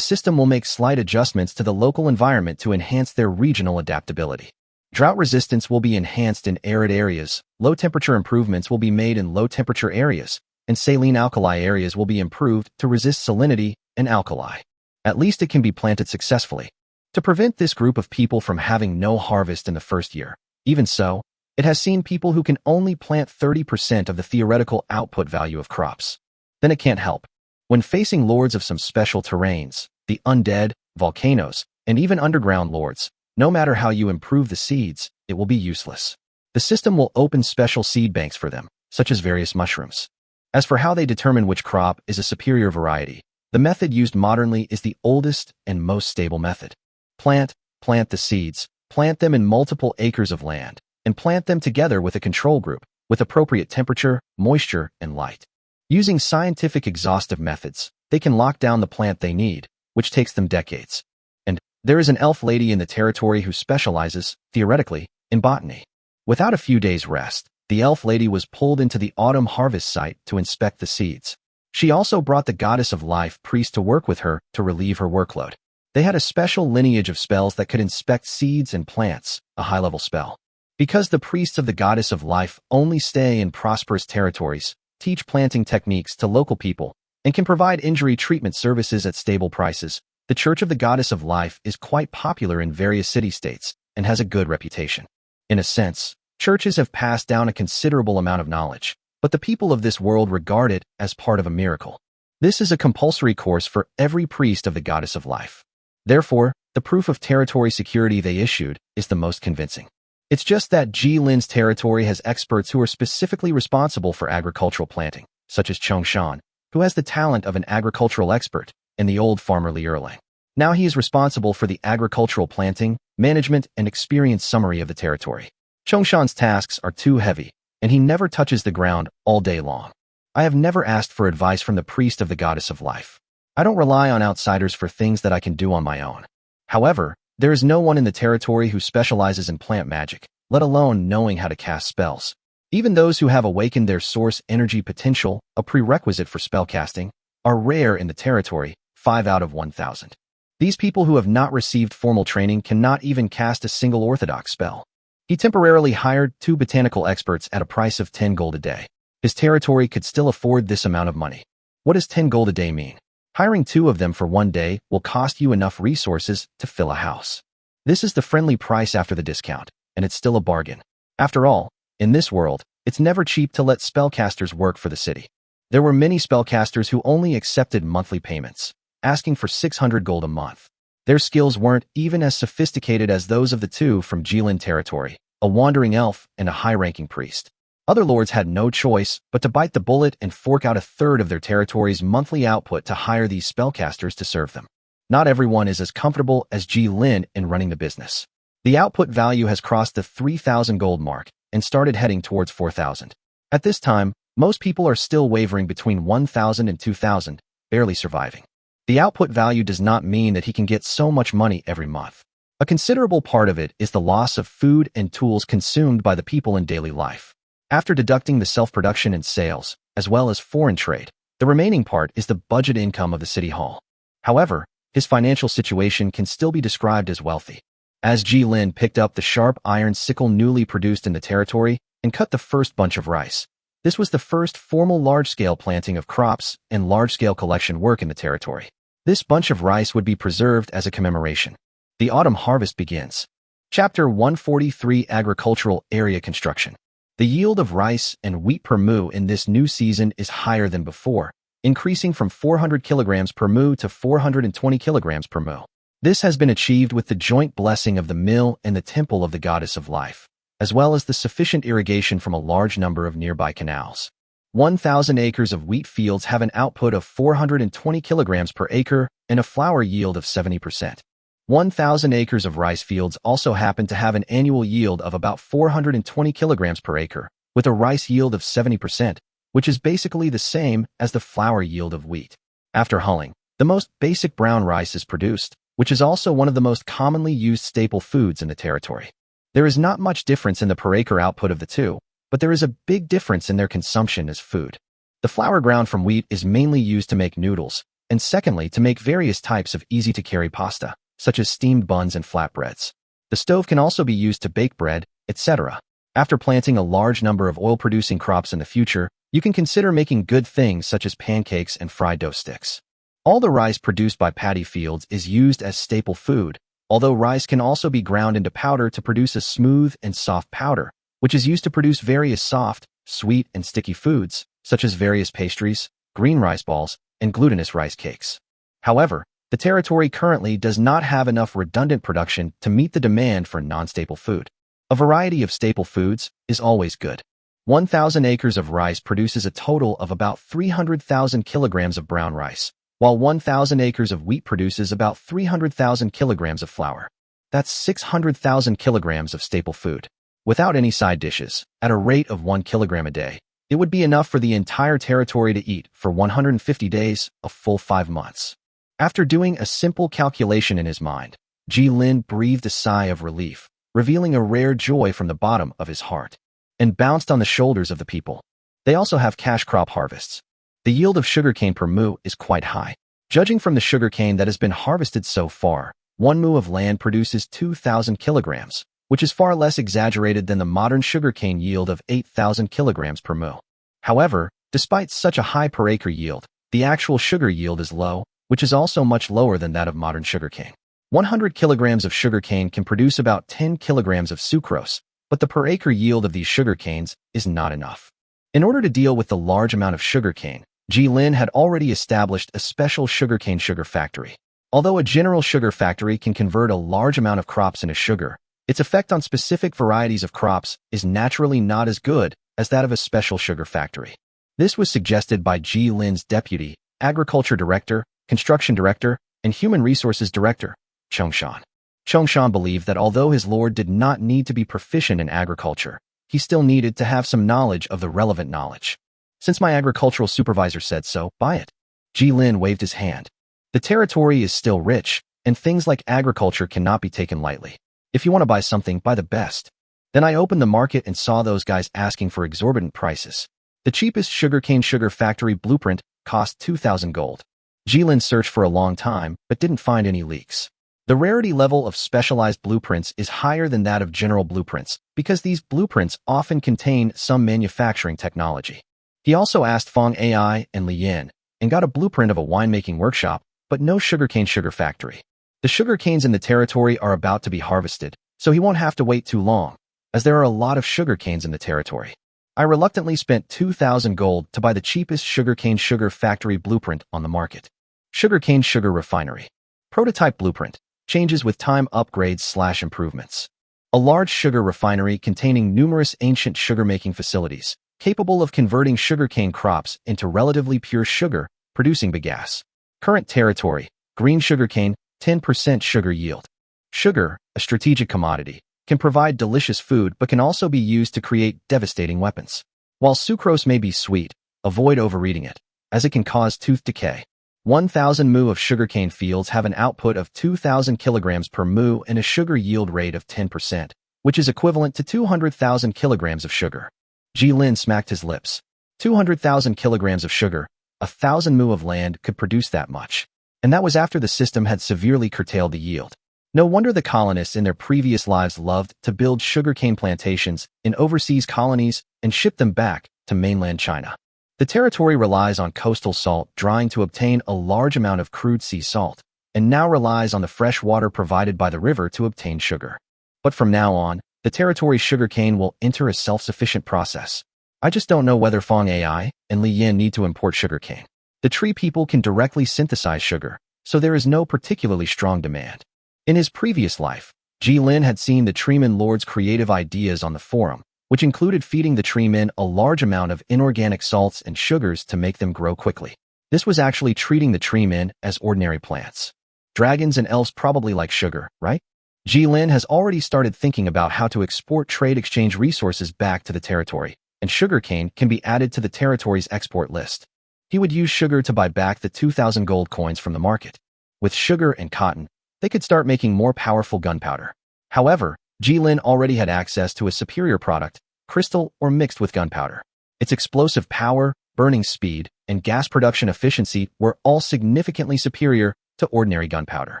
will make slight adjustments to the local environment to enhance their regional adaptability. Drought resistance will be enhanced in arid areas, low-temperature improvements will be made in low-temperature areas, and saline alkali areas will be improved to resist salinity and alkali. At least it can be planted successfully. To prevent this group of people from having no harvest in the first year, even so, it has seen people who can only plant 30% of the theoretical output value of crops. Then it can't help. When facing lords of some special terrains, the undead, volcanoes, and even underground lords, no matter how you improve the seeds, it will be useless. The system will open special seed banks for them, such as various mushrooms. As for how they determine which crop is a superior variety, the method used modernly is the oldest and most stable method. Plant the seeds, plant them in multiple acres of land, and plant them together with a control group, with appropriate temperature, moisture, and light. Using scientific exhaustive methods, they can lock down the plant they need, which takes them decades. And there is an elf lady in the territory who specializes, theoretically, in botany. Without a few days' rest, the elf lady was pulled into the autumn harvest site to inspect the seeds. She also brought the goddess of life priest to work with her to relieve her workload. They had a special lineage of spells that could inspect seeds and plants, a high-level spell. Because the priests of the goddess of life only stay in prosperous territories, teach planting techniques to local people, and can provide injury treatment services at stable prices, the Church of the Goddess of Life is quite popular in various city-states and has a good reputation. In a sense, churches have passed down a considerable amount of knowledge, but the people of this world regard it as part of a miracle. This is a compulsory course for every priest of the Goddess of Life. Therefore, the proof of territory security they issued is the most convincing. It's just that Jilin's territory has experts who are specifically responsible for agricultural planting, such as Chongshan, who has the talent of an agricultural expert, and the old farmer Li Erlang. Now he is responsible for the agricultural planting, management, and experience summary of the territory. Chongshan's tasks are too heavy, and he never touches the ground all day long. I have never asked for advice from the priest of the Goddess of Life. I don't rely on outsiders for things that I can do on my own. However, there is no one in the territory who specializes in plant magic, let alone knowing how to cast spells. Even those who have awakened their source energy potential, a prerequisite for spellcasting, are rare in the territory, 5 out of 1,000. These people who have not received formal training cannot even cast a single orthodox spell. He temporarily hired 2 botanical experts at a price of 10 gold a day. His territory could still afford this amount of money. What does 10 gold a day mean? Hiring 2 of them for 1 day will cost you enough resources to fill a house. This is the friendly price after the discount, and it's still a bargain. After all, in this world, it's never cheap to let spellcasters work for the city. There were many spellcasters who only accepted monthly payments, asking for 600 gold a month. Their skills weren't even as sophisticated as those of the two from Jilin territory, a wandering elf and a high-ranking priest. Other lords had no choice but to bite the bullet and fork out a third of their territory's monthly output to hire these spellcasters to serve them. Not everyone is as comfortable as Jilin in running the business. The output value has crossed the 3,000 gold mark and started heading towards 4,000. At this time, most people are still wavering between 1,000 and 2,000, barely surviving. The output value does not mean that he can get so much money every month. A considerable part of it is the loss of food and tools consumed by the people in daily life. After deducting the self-production and sales, as well as foreign trade, the remaining part is the budget income of the city hall. However, his financial situation can still be described as wealthy. As Jilin picked up the sharp iron sickle newly produced in the territory and cut the first bunch of rice. This was the first formal large-scale planting of crops and large-scale collection work in the territory. This bunch of rice would be preserved as a commemoration. The autumn harvest begins. Chapter 143 Agricultural Area Construction. The yield of rice and wheat per mu in this new season is higher than before, increasing from 400 kilograms per mu to 420 kilograms per mu. This has been achieved with the joint blessing of the mill and the temple of the goddess of life, as well as the sufficient irrigation from a large number of nearby canals. 1,000 acres of wheat fields have an output of 420 kilograms per acre and a flour yield of 70%. 1,000 acres of rice fields also happen to have an annual yield of about 420 kilograms per acre, with a rice yield of 70%, which is basically the same as the flour yield of wheat. After hulling, the most basic brown rice is produced, which is also one of the most commonly used staple foods in the territory. There is not much difference in the per acre output of the two, but there is a big difference in their consumption as food. The flour ground from wheat is mainly used to make noodles, and secondly to make various types of easy-to-carry pasta, such as steamed buns and flatbreads. The stove can also be used to bake bread, etc. After planting a large number of oil-producing crops in the future, you can consider making good things such as pancakes and fried dough sticks. All the rice produced by paddy fields is used as staple food, although rice can also be ground into powder to produce a smooth and soft powder, which is used to produce various soft, sweet, and sticky foods, such as various pastries, green rice balls, and glutinous rice cakes. However, the territory currently does not have enough redundant production to meet the demand for non-staple food. A variety of staple foods is always good. 1,000 acres of rice produces a total of about 300,000 kilograms of brown rice, while 1,000 acres of wheat produces about 300,000 kilograms of flour. That's 600,000 kilograms of staple food. Without any side dishes, at a rate of 1 kilogram a day, it would be enough for the entire territory to eat for 150 days, a full 5 months. After doing a simple calculation in his mind, Jilin breathed a sigh of relief, revealing a rare joy from the bottom of his heart, and bounced on the shoulders of the people. They also have cash crop harvests. The yield of sugarcane per mu is quite high. Judging from the sugarcane that has been harvested so far, 1 mu of land produces 2,000 kilograms, which is far less exaggerated than the modern sugarcane yield of 8,000 kilograms per mu. However, despite such a high per acre yield, the actual sugar yield is low, which is also much lower than that of modern sugarcane. 100 kilograms of sugarcane can produce about 10 kilograms of sucrose, but the per acre yield of these sugarcanes is not enough. In order to deal with the large amount of sugarcane, Jilin had already established a special sugarcane sugar factory. Although a general sugar factory can convert a large amount of crops into sugar, its effect on specific varieties of crops is naturally not as good as that of a special sugar factory. This was suggested by Jilin's deputy, agriculture director, construction director, and human resources director, Chongshan. Chongshan believed that although his lord did not need to be proficient in agriculture, he still needed to have some knowledge of the relevant knowledge. Since my agricultural supervisor said so, buy it. Jilin waved his hand. The territory is still rich, and things like agriculture cannot be taken lightly. If you want to buy something, buy the best. Then I opened the market and saw those guys asking for exorbitant prices. The cheapest sugarcane sugar factory blueprint cost 2,000 gold. Jilin searched for a long time, but didn't find any leaks. The rarity level of specialized blueprints is higher than that of general blueprints because these blueprints often contain some manufacturing technology. He also asked Fong Ai and Li Yin and got a blueprint of a winemaking workshop, but no sugarcane sugar factory. The sugarcanes in the territory are about to be harvested, so he won't have to wait too long. as there are a lot of sugar canes in the territory. I reluctantly spent 2,000 gold to buy the cheapest sugarcane sugar factory blueprint on the market. Sugarcane sugar refinery. Prototype blueprint. Changes with time upgrades/improvements. A large sugar refinery containing numerous ancient sugar-making facilities, capable of converting sugarcane crops into relatively pure sugar, producing bagasse. Current territory. Green sugarcane, 10% sugar yield. Sugar, a strategic commodity, can provide delicious food but can also be used to create devastating weapons. While sucrose may be sweet, avoid overeating it, as it can cause tooth decay. 1,000 mu of sugarcane fields have an output of 2,000 kilograms per mu and a sugar yield rate of 10%, which is equivalent to 200,000 kilograms of sugar. Jilin smacked his lips. 200,000 kilograms of sugar, 1,000 mu of land could produce that much. And that was after the system had severely curtailed the yield. No wonder the colonists in their previous lives loved to build sugarcane plantations in overseas colonies and ship them back to mainland China. The territory relies on coastal salt drying to obtain a large amount of crude sea salt, and now relies on the fresh water provided by the river to obtain sugar. But from now on, the territory's sugarcane will enter a self-sufficient process. I just don't know whether Fong AI and Li Yin need to import sugarcane. The tree people can directly synthesize sugar, so there is no particularly strong demand. In his previous life, Jilin had seen the Treeman Lord's creative ideas on the forum, which included feeding the treemen a large amount of inorganic salts and sugars to make them grow quickly. This was actually treating the treemen as ordinary plants. Dragons and elves probably like sugar, right? Jilin has already started thinking about how to export trade exchange resources back to the territory, and sugarcane can be added to the territory's export list. He would use sugar to buy back the 2,000 gold coins from the market. With sugar and cotton, they could start making more powerful gunpowder. However, Jilin already had access to a superior product, crystal or mixed with gunpowder. Its explosive power, burning speed, and gas production efficiency were all significantly superior to ordinary gunpowder.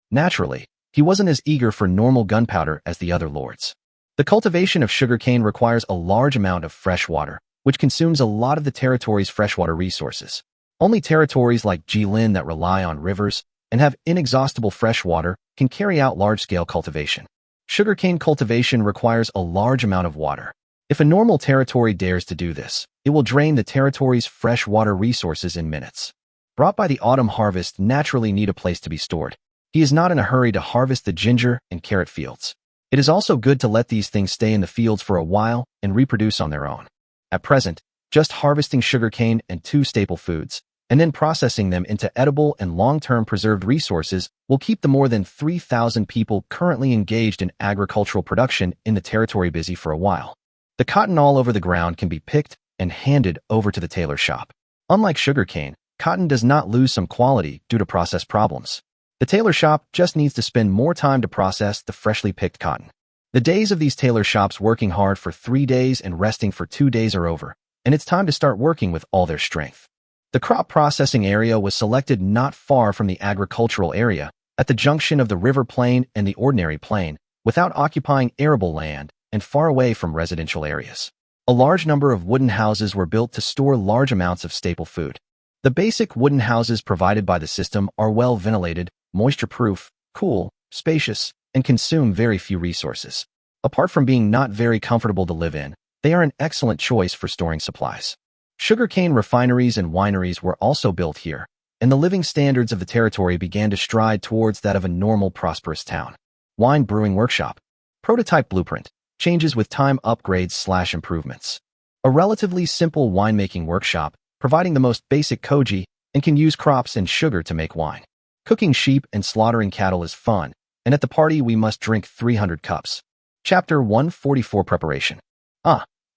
Naturally, he wasn't as eager for normal gunpowder as the other lords. The cultivation of sugarcane requires a large amount of fresh water, which consumes a lot of the territory's freshwater resources. Only territories like Jilin that rely on rivers and have inexhaustible fresh water can carry out large-scale cultivation. Sugarcane cultivation requires a large amount of water. If a normal territory dares to do this, it will drain the territory's freshwater resources in minutes. Brought by the autumn harvest naturally need a place to be stored. He is not in a hurry to harvest the ginger and carrot fields. It is also good to let these things stay in the fields for a while and reproduce on their own. At present, just harvesting sugarcane and 2 staple foods, and then processing them into edible and long-term preserved resources will keep the more than 3,000 people currently engaged in agricultural production in the territory busy for a while. The cotton all over the ground can be picked and handed over to the tailor shop. Unlike sugarcane, cotton does not lose some quality due to process problems. The tailor shop just needs to spend more time to process the freshly picked cotton. The days of these tailor shops working hard for 3 days and resting for 2 days are over, and it's time to start working with all their strength. The crop processing area was selected not far from the agricultural area, at the junction of the river plain and the ordinary plain, without occupying arable land and far away from residential areas. A large number of wooden houses were built to store large amounts of staple food. The basic wooden houses provided by the system are well ventilated, moisture-proof, cool, spacious, and consume very few resources. Apart from being not very comfortable to live in, they are an excellent choice for storing supplies. Sugarcane refineries and wineries were also built here, and the living standards of the territory began to stride towards that of a normal, prosperous town. Wine brewing workshop. Prototype blueprint. Changes with time upgrades/improvements. A relatively simple winemaking workshop, providing the most basic koji, and can use crops and sugar to make wine. Cooking sheep and slaughtering cattle is fun, and at the party we must drink 300 cups. Chapter 144 Preparation.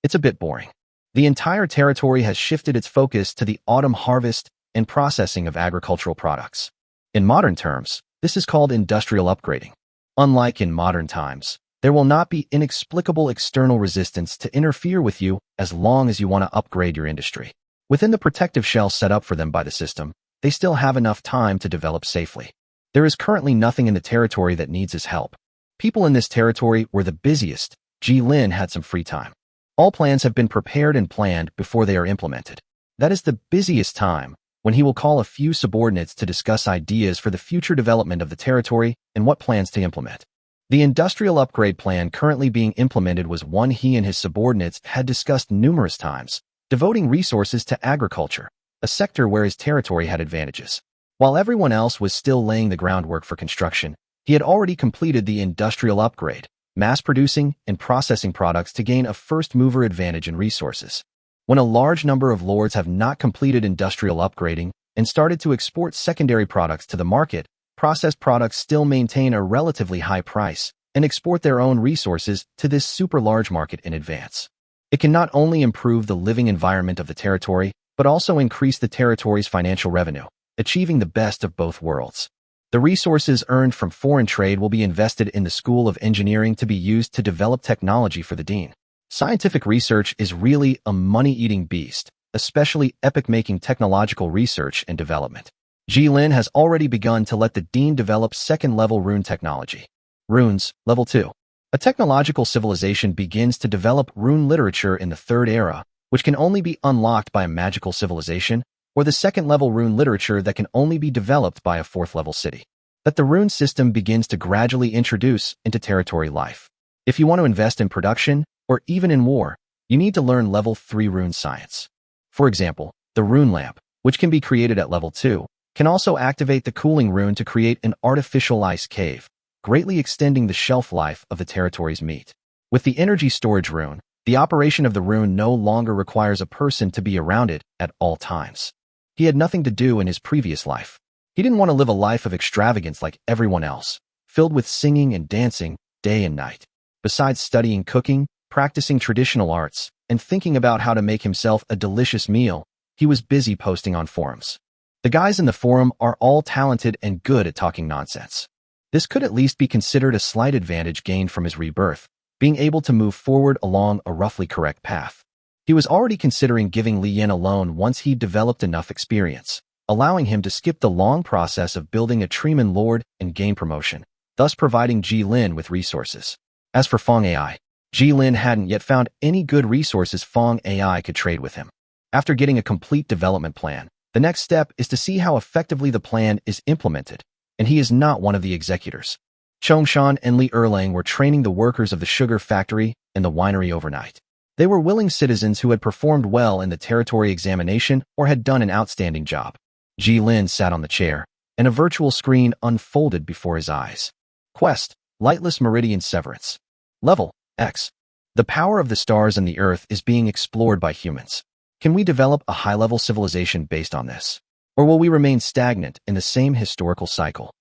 It's a bit boring. The entire territory has shifted its focus to the autumn harvest and processing of agricultural products. In modern terms, this is called industrial upgrading. Unlike in modern times, there will not be inexplicable external resistance to interfere with you as long as you want to upgrade your industry. Within the protective shell set up for them by the system, they still have enough time to develop safely. There is currently nothing in the territory that needs his help. People in this territory were the busiest. Jilin had some free time. All plans have been prepared and planned before they are implemented. That is the busiest time, when he will call a few subordinates to discuss ideas for the future development of the territory and what plans to implement. The industrial upgrade plan currently being implemented was one he and his subordinates had discussed numerous times, devoting resources to agriculture, a sector where his territory had advantages. While everyone else was still laying the groundwork for construction, he had already completed the industrial upgrade, mass-producing and processing products to gain a first-mover advantage in resources. When a large number of lords have not completed industrial upgrading and started to export secondary products to the market, processed products still maintain a relatively high price and export their own resources to this super-large market in advance. It can not only improve the living environment of the territory, but also increase the territory's financial revenue, achieving the best of both worlds. The resources earned from foreign trade will be invested in the School of Engineering to be used to develop technology for the dean. Scientific research is really a money-eating beast, especially epic-making technological research and development. Jilin has already begun to let the dean develop second-level rune technology. Runes, Level 2. A technological civilization begins to develop rune literature in the third era, which can only be unlocked by a magical civilization, or the second-level rune literature that can only be developed by a fourth-level city that the rune system begins to gradually introduce into territory life. If you want to invest in production, or even in war, you need to learn Level 3 rune science. For example, the rune lamp, which can be created at Level 2, can also activate the cooling rune to create an artificial ice cave, greatly extending the shelf life of the territory's meat. With the energy storage rune, the operation of the rune no longer requires a person to be around it at all times. He had nothing to do in his previous life. He didn't want to live a life of extravagance like everyone else, filled with singing and dancing day and night. Besides studying cooking, practicing traditional arts, and thinking about how to make himself a delicious meal, he was busy posting on forums. The guys in the forum are all talented and good at talking nonsense. This could at least be considered a slight advantage gained from his rebirth, being able to move forward along a roughly correct path. He was already considering giving Li Yin a loan once he'd developed enough experience, allowing him to skip the long process of building a Treeman Lord and gain promotion, thus providing Jilin with resources. As for Fong AI, Jilin hadn't yet found any good resources Fong AI could trade with him. After getting a complete development plan, the next step is to see how effectively the plan is implemented, and he is not one of the executors. Chongshan and Li Erlang were training the workers of the sugar factory and the winery overnight. They were willing citizens who had performed well in the territory examination or had done an outstanding job. Jilin sat on the chair, and a virtual screen unfolded before his eyes. Quest, Lightless Meridian Severance. Level, X. The power of the stars and the earth is being explored by humans. Can we develop a high-level civilization based on this? Or will we remain stagnant in the same historical cycle?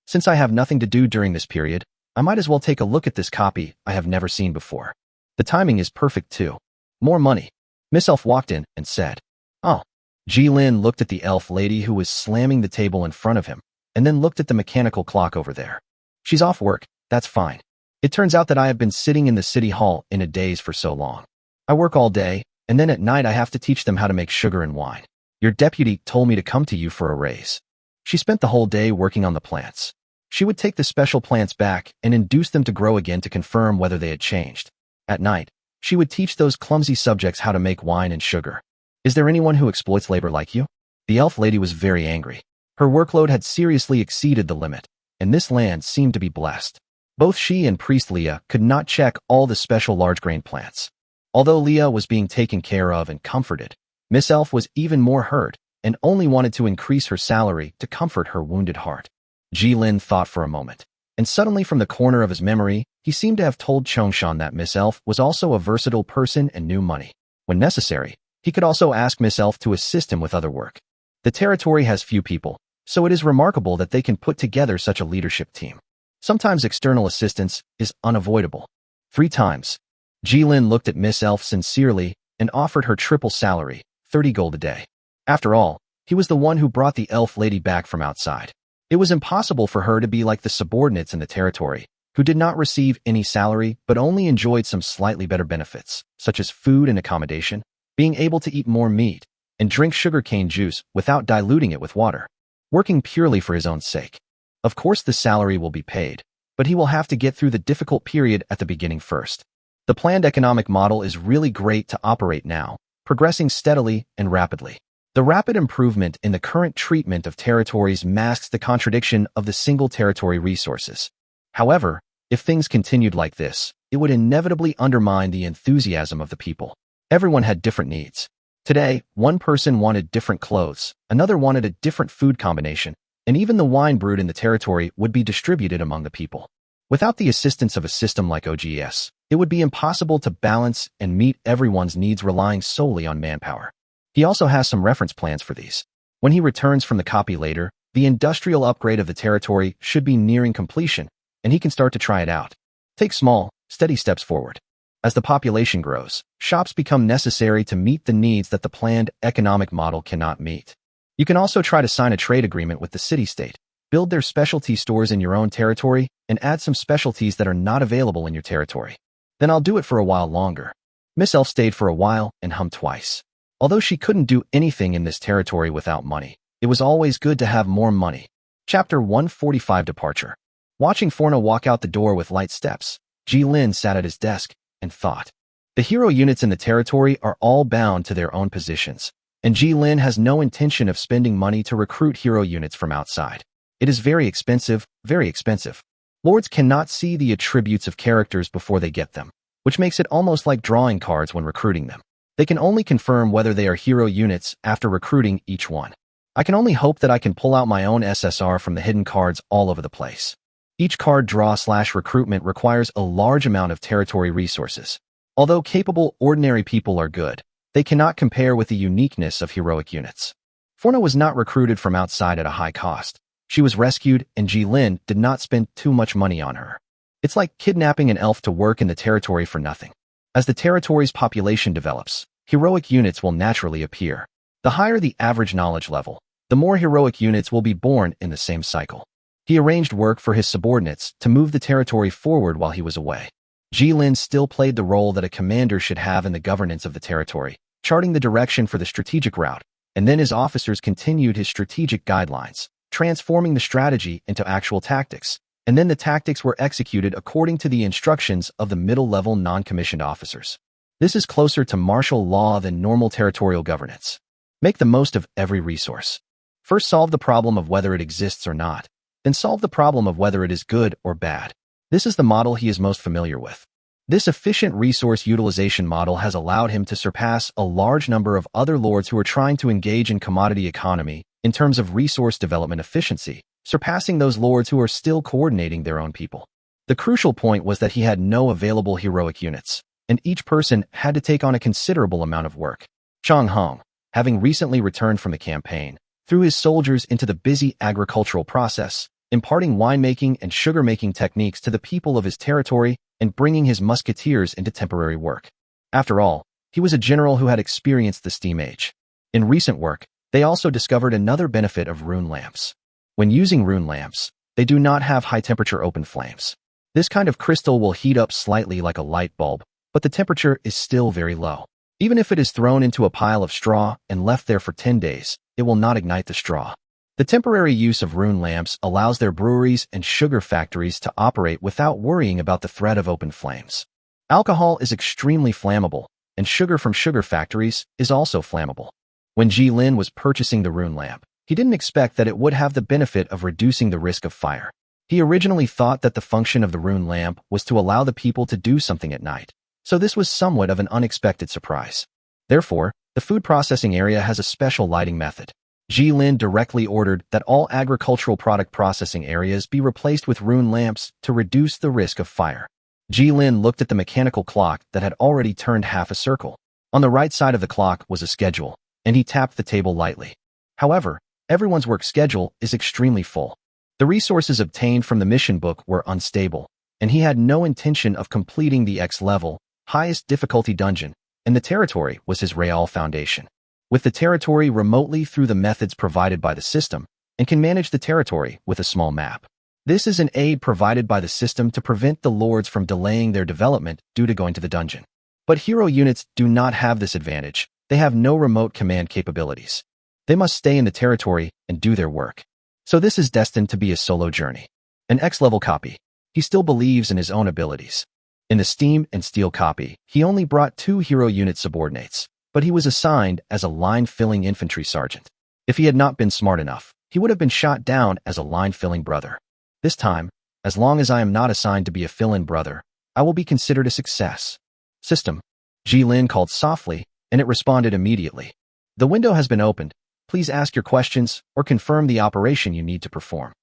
Since I have nothing to do during this period, I might as well take a look at this copy I have never seen before. The timing is perfect too. More money. Miss Elf walked in and said, "Oh." Jilin looked at the elf lady who was slamming the table in front of him, and then looked at the mechanical clock over there. "She's off work, that's fine. It turns out that I have been sitting in the city hall in a daze for so long. I work all day, and then at night I have to teach them how to make sugar and wine. Your deputy told me to come to you for a raise." She spent the whole day working on the plants. She would take the special plants back and induce them to grow again to confirm whether they had changed. At night, she would teach those clumsy subjects how to make wine and sugar. "Is there anyone who exploits labor like you?" The elf lady was very angry. Her workload had seriously exceeded the limit, and this land seemed to be blessed. Both she and Priest Leah could not check all the special large grain plants. Although Leah was being taken care of and comforted, Miss Elf was even more hurt and only wanted to increase her salary to comfort her wounded heart. Jilin thought for a moment, and suddenly from the corner of his memory, he seemed to have told Chongshan that Miss Elf was also a versatile person and knew money. When necessary, he could also ask Miss Elf to assist him with other work. The territory has few people, so it is remarkable that they can put together such a leadership team. Sometimes external assistance is unavoidable. 3 times. Jilin looked at Miss Elf sincerely and offered her triple salary, 30 gold a day. After all, he was the one who brought the elf lady back from outside. It was impossible for her to be like the subordinates in the territory, who did not receive any salary but only enjoyed some slightly better benefits, such as food and accommodation, being able to eat more meat, and drink sugarcane juice without diluting it with water, working purely for his own sake. Of course the salary will be paid, but he will have to get through the difficult period at the beginning first. The planned economic model is really great to operate now, progressing steadily and rapidly. The rapid improvement in the current treatment of territories masks the contradiction of the single territory resources. However, If things continued like this, it would inevitably undermine the enthusiasm of the people. Everyone had different needs. Today, one person wanted different clothes, another wanted a different food combination, and even the wine brewed in the territory would be distributed among the people. Without the assistance of a system like OGS, it would be impossible to balance and meet everyone's needs relying solely on manpower. He also has some reference plans for these. When he returns from the copy later, the industrial upgrade of the territory should be nearing completion, and he can start to try it out. Take small, steady steps forward. As the population grows, shops become necessary to meet the needs that the planned economic model cannot meet. You can also try to sign a trade agreement with the city-state, build their specialty stores in your own territory, and add some specialties that are not available in your territory. Then I'll do it for a while longer. Miss Elf stayed for a while and hummed twice. Although she couldn't do anything in this territory without money, it was always good to have more money. Chapter 145 Departure. Watching Forna walk out the door with light steps, Ji Lin sat at his desk and thought. The hero units in the territory are all bound to their own positions, and Ji Lin has no intention of spending money to recruit hero units from outside. It is very expensive, very expensive. Lords cannot see the attributes of characters before they get them, which makes it almost like drawing cards when recruiting them. They can only confirm whether they are hero units after recruiting each one. I can only hope that I can pull out my own SSR from the hidden cards all over the place. Each card draw/recruitment requires a large amount of territory resources. Although capable, ordinary people are good, they cannot compare with the uniqueness of heroic units. Forna was not recruited from outside at a high cost. She was rescued, and Ji Lin did not spend too much money on her. It's like kidnapping an elf to work in the territory for nothing. As the territory's population develops, heroic units will naturally appear. The higher the average knowledge level, the more heroic units will be born in the same cycle. He arranged work for his subordinates to move the territory forward while he was away. Ji Lin still played the role that a commander should have in the governance of the territory, charting the direction for the strategic route, and then his officers continued his strategic guidelines, transforming the strategy into actual tactics, and then the tactics were executed according to the instructions of the middle-level non-commissioned officers. This is closer to martial law than normal territorial governance. Make the most of every resource. First solve the problem of whether it exists or not, then solve the problem of whether it is good or bad. This is the model he is most familiar with. This efficient resource utilization model has allowed him to surpass a large number of other lords who are trying to engage in commodity economy in terms of resource development efficiency, surpassing those lords who are still coordinating their own people. The crucial point was that he had no available heroic units, and each person had to take on a considerable amount of work. Chang Hong, having recently returned from the campaign, threw his soldiers into the busy agricultural process, imparting winemaking and sugar-making techniques to the people of his territory and bringing his musketeers into temporary work. After all, he was a general who had experienced the steam age. In recent work, they also discovered another benefit of rune lamps. When using rune lamps, they do not have high-temperature open flames. This kind of crystal will heat up slightly like a light bulb, but the temperature is still very low. Even if it is thrown into a pile of straw and left there for 10 days, it will not ignite the straw. The temporary use of rune lamps allows their breweries and sugar factories to operate without worrying about the threat of open flames. Alcohol is extremely flammable, and sugar from sugar factories is also flammable. When Ji Lin was purchasing the rune lamp, he didn't expect that it would have the benefit of reducing the risk of fire. He originally thought that the function of the rune lamp was to allow the people to do something at night, so this was somewhat of an unexpected surprise. Therefore, the food processing area has a special lighting method. Ji Lin directly ordered that all agricultural product processing areas be replaced with rune lamps to reduce the risk of fire. Ji Lin looked at the mechanical clock that had already turned half a circle. On the right side of the clock was a schedule, and he tapped the table lightly. However, everyone's work schedule is extremely full. The resources obtained from the mission book were unstable, and he had no intention of completing the X-level, highest difficulty dungeon, and the territory was his real foundation. With the territory remotely through the methods provided by the system, and can manage the territory with a small map. This is an aid provided by the system to prevent the lords from delaying their development due to going to the dungeon. But hero units do not have this advantage. They have no remote command capabilities. They must stay in the territory and do their work. So this is destined to be a solo journey. An X-level copy. He still believes in his own abilities. In the Steam and Steel copy, he only brought 2 hero unit subordinates, but he was assigned as a line-filling infantry sergeant. If he had not been smart enough, he would have been shot down as a line-filling brother. This time, As long as I am not assigned to be a fill-in brother, I will be considered a success. System. Ji-Lin called softly, and it responded immediately. The window has been opened. Please ask your questions or confirm the operation you need to perform.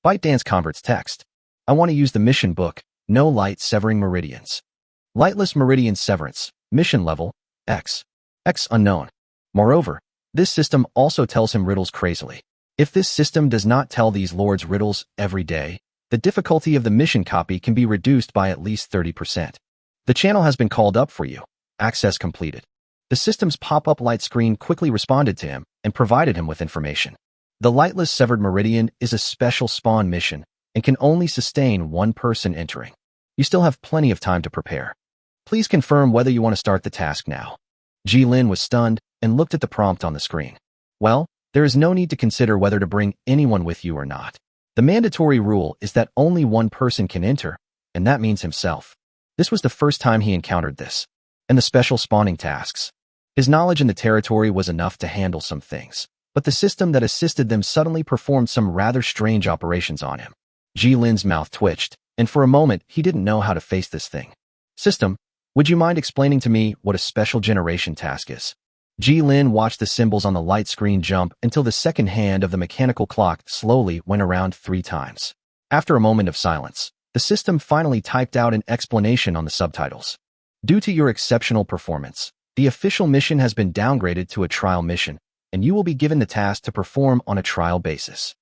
ByteDance converts text. I want to use the mission book, No Light Severing Meridians. Lightless Meridian Severance, mission level, X. X unknown. Moreover, this system also tells him riddles crazily. If this system does not tell these lords riddles every day, the difficulty of the mission copy can be reduced by at least 30%. The channel has been called up for you. Access completed. The system's pop-up light screen quickly responded to him and provided him with information. The Lightless Severed Meridian is a special spawn mission and can only sustain one person entering. You still have plenty of time to prepare. Please confirm whether you want to start the task now. Ji-Lin was stunned and looked at the prompt on the screen. Well, there is no need to consider whether to bring anyone with you or not. The mandatory rule is that only one person can enter, and that means himself. This was the first time he encountered this. And the special spawning tasks. His knowledge in the territory was enough to handle some things, but the system that assisted them suddenly performed some rather strange operations on him. Ji-Lin's mouth twitched, and for a moment he didn't know how to face this thing. System, would you mind explaining to me what a special generation task is? Ji-Lin watched the symbols on the light screen jump until the second hand of the mechanical clock slowly went around 3 times. After a moment of silence, the system finally typed out an explanation on the subtitles. Due to your exceptional performance, the official mission has been downgraded to a trial mission, and you will be given the task to perform on a trial basis.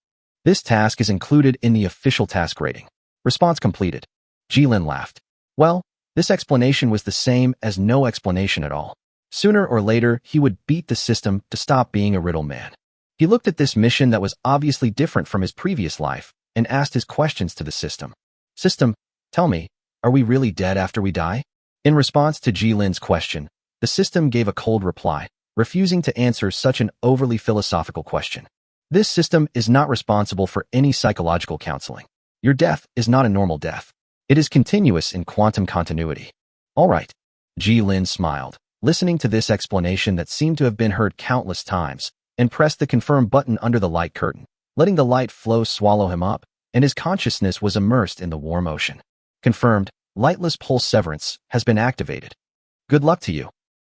This task is included in the official task rating. Response completed. Ji-Lin laughed. Well, this explanation was the same as no explanation at all. Sooner or later, he would beat the system to stop being a riddle man. He looked at this mission that was obviously different from his previous life and asked his questions to the system. System, tell me, are we really dead after we die? In response to Ji-Lin's question, the system gave a cold reply, refusing to answer such an overly philosophical question. This system is not responsible for any psychological counseling. Your death is not a normal death. It is continuous in quantum continuity. All right. Ji-Lin smiled, listening to this explanation that seemed to have been heard countless times, and pressed the confirm button under the light curtain, letting the light flow swallow him up, and his consciousness was immersed in the warm ocean. Confirmed, Lightless Pulse Severance has been activated. Good luck to you.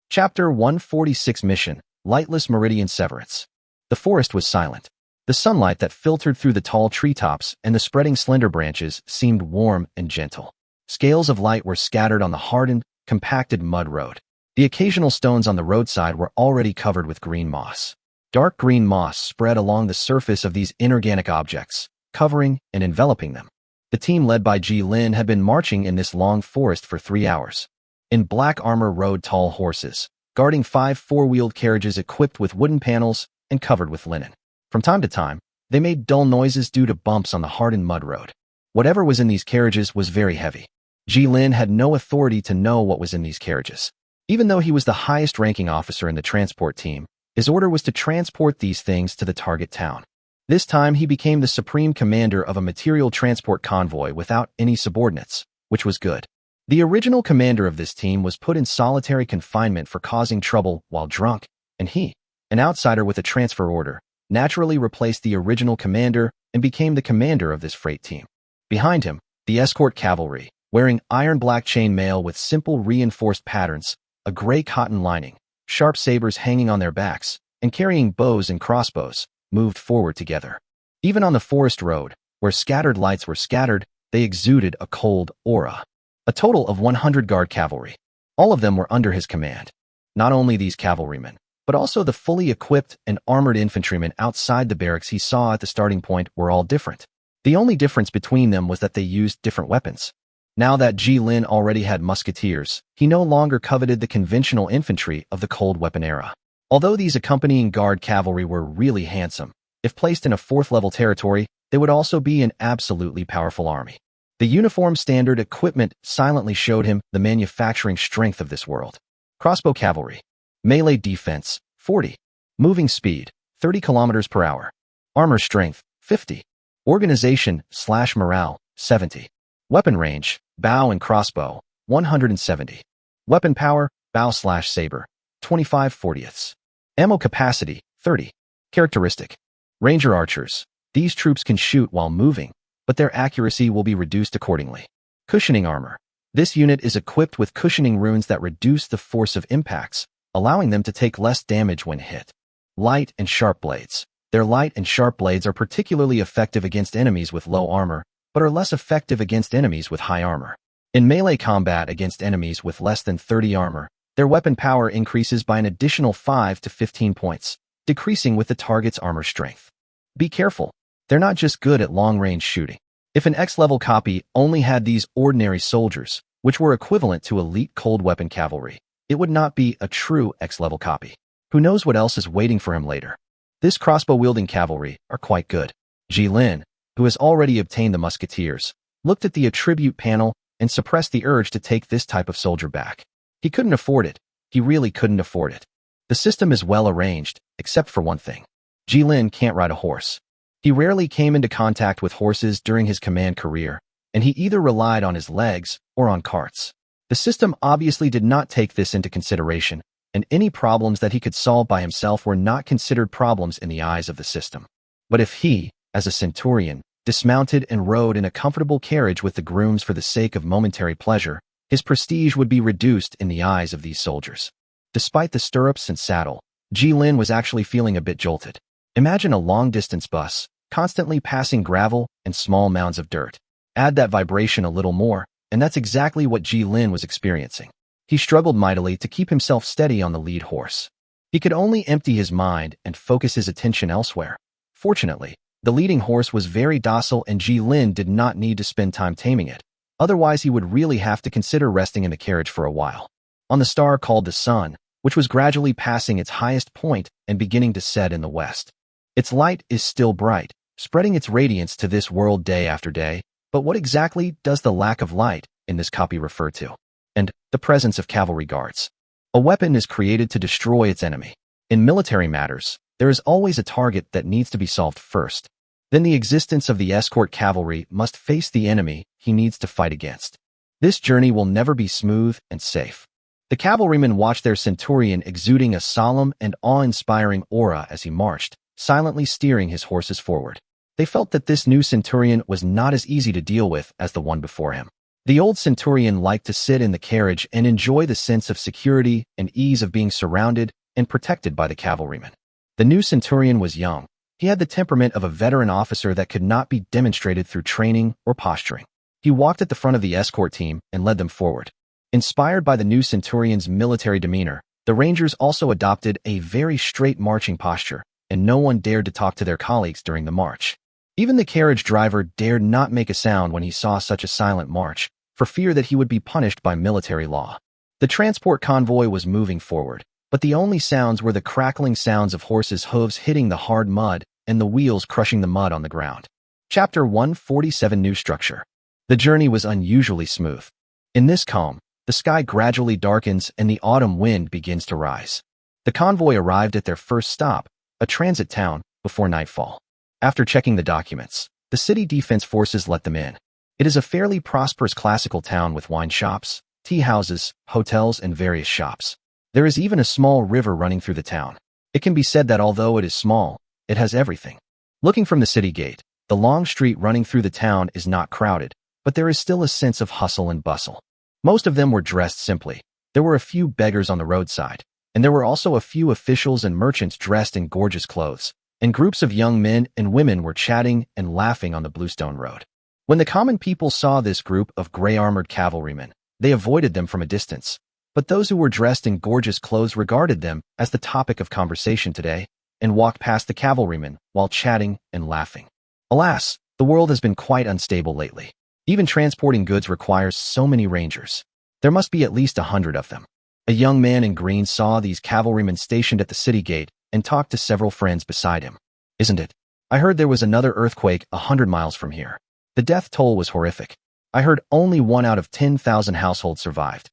Chapter 146 Mission, Lightless Meridian Severance. The forest was silent. The sunlight that filtered through the tall treetops and the spreading slender branches seemed warm and gentle. Scales of light were scattered on the hardened, compacted mud road. The occasional stones on the roadside were already covered with green moss. Dark green moss spread along the surface of these inorganic objects, covering and enveloping them. The team led by Ji-Lin had been marching in this long forest for 3 hours. In black armor rode tall horses, guarding 5 four-wheeled carriages equipped with wooden panels and covered with linen. From time to time, they made dull noises due to bumps on the hardened mud road. Whatever was in these carriages was very heavy. Ji-Lin had no authority to know what was in these carriages. Even though he was the highest-ranking officer in the transport team, his order was to transport these things to the target town. This time he became the supreme commander of a material transport convoy without any subordinates, which was good. The original commander of this team was put in solitary confinement for causing trouble while drunk, and he, an outsider with a transfer order, naturally replaced the original commander and became the commander of this freight team. Behind him, the escort cavalry, wearing iron-black chain mail with simple reinforced patterns, a gray cotton lining, sharp sabers hanging on their backs, and carrying bows and crossbows, moved forward together. Even on the forest road, where scattered lights were scattered, they exuded a cold aura. A total of 100 guard cavalry. All of them were under his command. Not only these cavalrymen, but also the fully equipped and armored infantrymen outside the barracks he saw at the starting point were all different. The only difference between them was that they used different weapons. Now that Ji-Lin already had musketeers, he no longer coveted the conventional infantry of the cold weapon era. Although these accompanying guard cavalry were really handsome, if placed in a 4th-level territory, they would also be an absolutely powerful army. The uniform standard equipment silently showed him the manufacturing strength of this world. Crossbow cavalry. Melee defense, 40. Moving speed, 30 km per hour. Armor strength, 50. Organization/morale, 70. Weapon range, bow and crossbow, 170. Weapon power, bow/saber, 25/40. Ammo capacity, 30. Characteristic. Ranger archers. These troops can shoot while moving, but their accuracy will be reduced accordingly. Cushioning armor. This unit is equipped with cushioning runes that reduce the force of impacts, allowing them to take less damage when hit. Light and sharp blades. Their light and sharp blades are particularly effective against enemies with low armor, but are less effective against enemies with high armor. In melee combat against enemies with less than 30 armor, their weapon power increases by an additional 5 to 15 points, decreasing with the target's armor strength. Be careful, they're not just good at long-range shooting. If an X-level copy only had these ordinary soldiers, which were equivalent to elite cold weapon cavalry, it would not be a true X-level copy. Who knows what else is waiting for him later? This crossbow-wielding cavalry are quite good. Jilin, who has already obtained the musketeers, looked at the attribute panel and suppressed the urge to take this type of soldier back. He couldn't afford it. He really couldn't afford it. The system is well arranged, except for one thing. Jilin can't ride a horse. He rarely came into contact with horses during his command career, and he either relied on his legs or on carts. The system obviously did not take this into consideration, and any problems that he could solve by himself were not considered problems in the eyes of the system. But if he, as a centurion, dismounted and rode in a comfortable carriage with the grooms for the sake of momentary pleasure, his prestige would be reduced in the eyes of these soldiers. Despite the stirrups and saddle, Jilin was actually feeling a bit jolted. Imagine a long-distance bus, constantly passing gravel and small mounds of dirt. Add that vibration a little more, and that's exactly what Jilin was experiencing. He struggled mightily to keep himself steady on the lead horse. He could only empty his mind and focus his attention elsewhere. Fortunately, the leading horse was very docile and Jilin did not need to spend time taming it. Otherwise, he would really have to consider resting in the carriage for a while. On the star called the sun, which was gradually passing its highest point and beginning to set in the west. Its light is still bright, spreading its radiance to this world day after day, but what exactly does the lack of light in this copy refer to? And the presence of cavalry guards. A weapon is created to destroy its enemy. In military matters, there is always a target that needs to be solved first. Then the existence of the escort cavalry must face the enemy he needs to fight against. This journey will never be smooth and safe. The cavalrymen watched their centurion exuding a solemn and awe-inspiring aura as he marched, silently steering his horses forward. They felt that this new centurion was not as easy to deal with as the one before him. The old centurion liked to sit in the carriage and enjoy the sense of security and ease of being surrounded and protected by the cavalrymen. The new centurion was young. He had the temperament of a veteran officer that could not be demonstrated through training or posturing. He walked at the front of the escort team and led them forward. Inspired by the new centurion's military demeanor, the Rangers also adopted a very straight marching posture, and no one dared to talk to their colleagues during the march. Even the carriage driver dared not make a sound when he saw such a silent march, for fear that he would be punished by military law. The transport convoy was moving forward, but the only sounds were the crackling sounds of horses' hooves hitting the hard mud and the wheels crushing the mud on the ground. Chapter 147 New Structure. The journey was unusually smooth. In this calm, the sky gradually darkens and the autumn wind begins to rise. The convoy arrived at their first stop, a transit town, before nightfall. After checking the documents, the city defense forces let them in. It is a fairly prosperous classical town with wine shops, tea houses, hotels, and various shops. There is even a small river running through the town. It can be said that although it is small, it has everything. Looking from the city gate, the long street running through the town is not crowded, but there is still a sense of hustle and bustle. Most of them were dressed simply. There were a few beggars on the roadside, and there were also a few officials and merchants dressed in gorgeous clothes, and groups of young men and women were chatting and laughing on the Bluestone Road. When the common people saw this group of gray-armored cavalrymen, they avoided them from a distance. But those who were dressed in gorgeous clothes regarded them as the topic of conversation today and walked past the cavalrymen while chatting and laughing. Alas, the world has been quite unstable lately. Even transporting goods requires so many rangers. There must be at least 100 of them. A young man in green saw these cavalrymen stationed at the city gate and talked to several friends beside him. Isn't it? I heard there was another earthquake 100 miles from here. The death toll was horrific. I heard only 1 out of 10,000 households survived.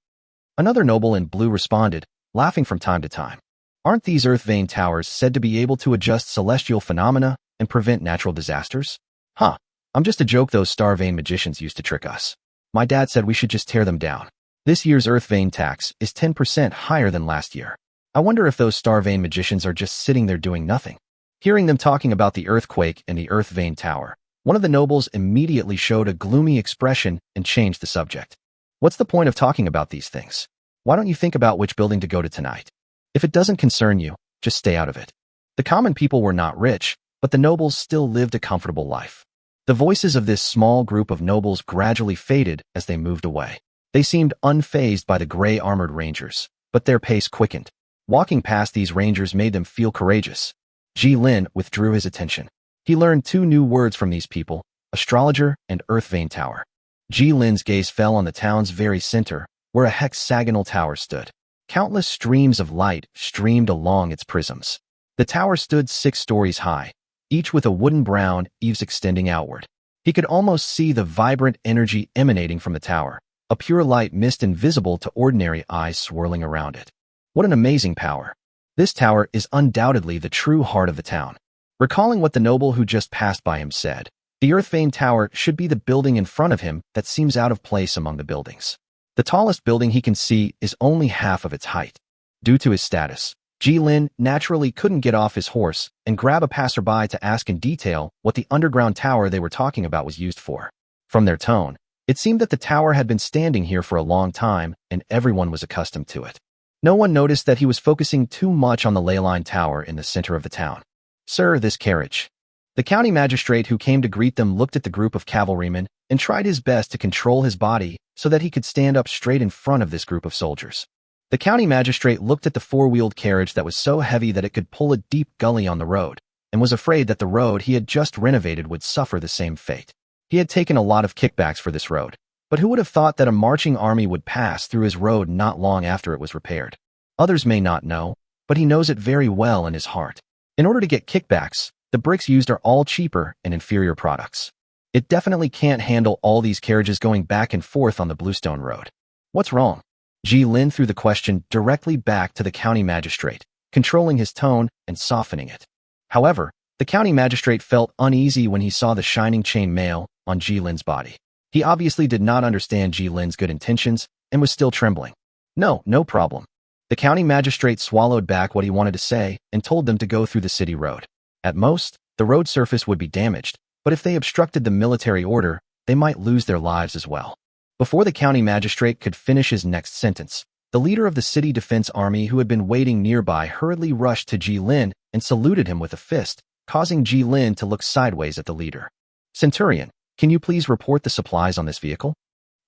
Another noble in blue responded, laughing from time to time. Aren't these earth vein towers said to be able to adjust celestial phenomena and prevent natural disasters? Huh, I'm just a joke those star vein magicians used to trick us. My dad said we should just tear them down. This year's earth vein tax is 10% higher than last year. I wonder if those star vein magicians are just sitting there doing nothing. Hearing them talking about the earthquake and the earth vein tower, One of the nobles immediately showed a gloomy expression and changed the subject. What's the point of talking about these things? Why don't you think about which building to go to tonight? If it doesn't concern you, just stay out of it. The common people were not rich, but the nobles still lived a comfortable life. The voices of this small group of nobles gradually faded as they moved away. They seemed unfazed by the gray armored rangers, but their pace quickened. Walking past these rangers made them feel courageous. Ji Lin withdrew his attention. He learned 2 new words from these people, astrologer and earth vein tower. Ji Lin's gaze fell on the town's very center, where a hexagonal tower stood. Countless streams of light streamed along its prisms. The tower stood 6 stories high, each with a wooden brown eaves extending outward. He could almost see the vibrant energy emanating from the tower, a pure light mist invisible to ordinary eyes swirling around it. What an amazing power! This tower is undoubtedly the true heart of the town. Recalling what the noble who just passed by him said, the Earth Vein Tower should be the building in front of him that seems out of place among the buildings. The tallest building he can see is only half of its height. Due to his status, Ji Lin naturally couldn't get off his horse and grab a passerby to ask in detail what the underground tower they were talking about was used for. From their tone, it seemed that the tower had been standing here for a long time and everyone was accustomed to it. No one noticed that he was focusing too much on the ley line tower in the center of the town. Sir, this carriage. The county magistrate who came to greet them looked at the group of cavalrymen and tried his best to control his body so that he could stand up straight in front of this group of soldiers. The county magistrate looked at the 4-wheeled carriage that was so heavy that it could pull a deep gully on the road, and was afraid that the road he had just renovated would suffer the same fate. He had taken a lot of kickbacks for this road, but who would have thought that a marching army would pass through his road not long after it was repaired? Others may not know, but he knows it very well in his heart. In order to get kickbacks, the bricks used are all cheaper and inferior products. It definitely can't handle all these carriages going back and forth on the Bluestone Road. What's wrong? Ji Lin threw the question directly back to the county magistrate, controlling his tone and softening it. However, the county magistrate felt uneasy when he saw the shining chain mail on Ji Lin's body. He obviously did not understand Ji Lin's good intentions and was still trembling. No problem. The county magistrate swallowed back what he wanted to say and told them to go through the city road. At most, the road surface would be damaged, but if they obstructed the military order, they might lose their lives as well. Before the county magistrate could finish his next sentence, the leader of the city defense army who had been waiting nearby hurriedly rushed to Ji Lin and saluted him with a fist, causing Ji Lin to look sideways at the leader. Centurion, can you please report the supplies on this vehicle?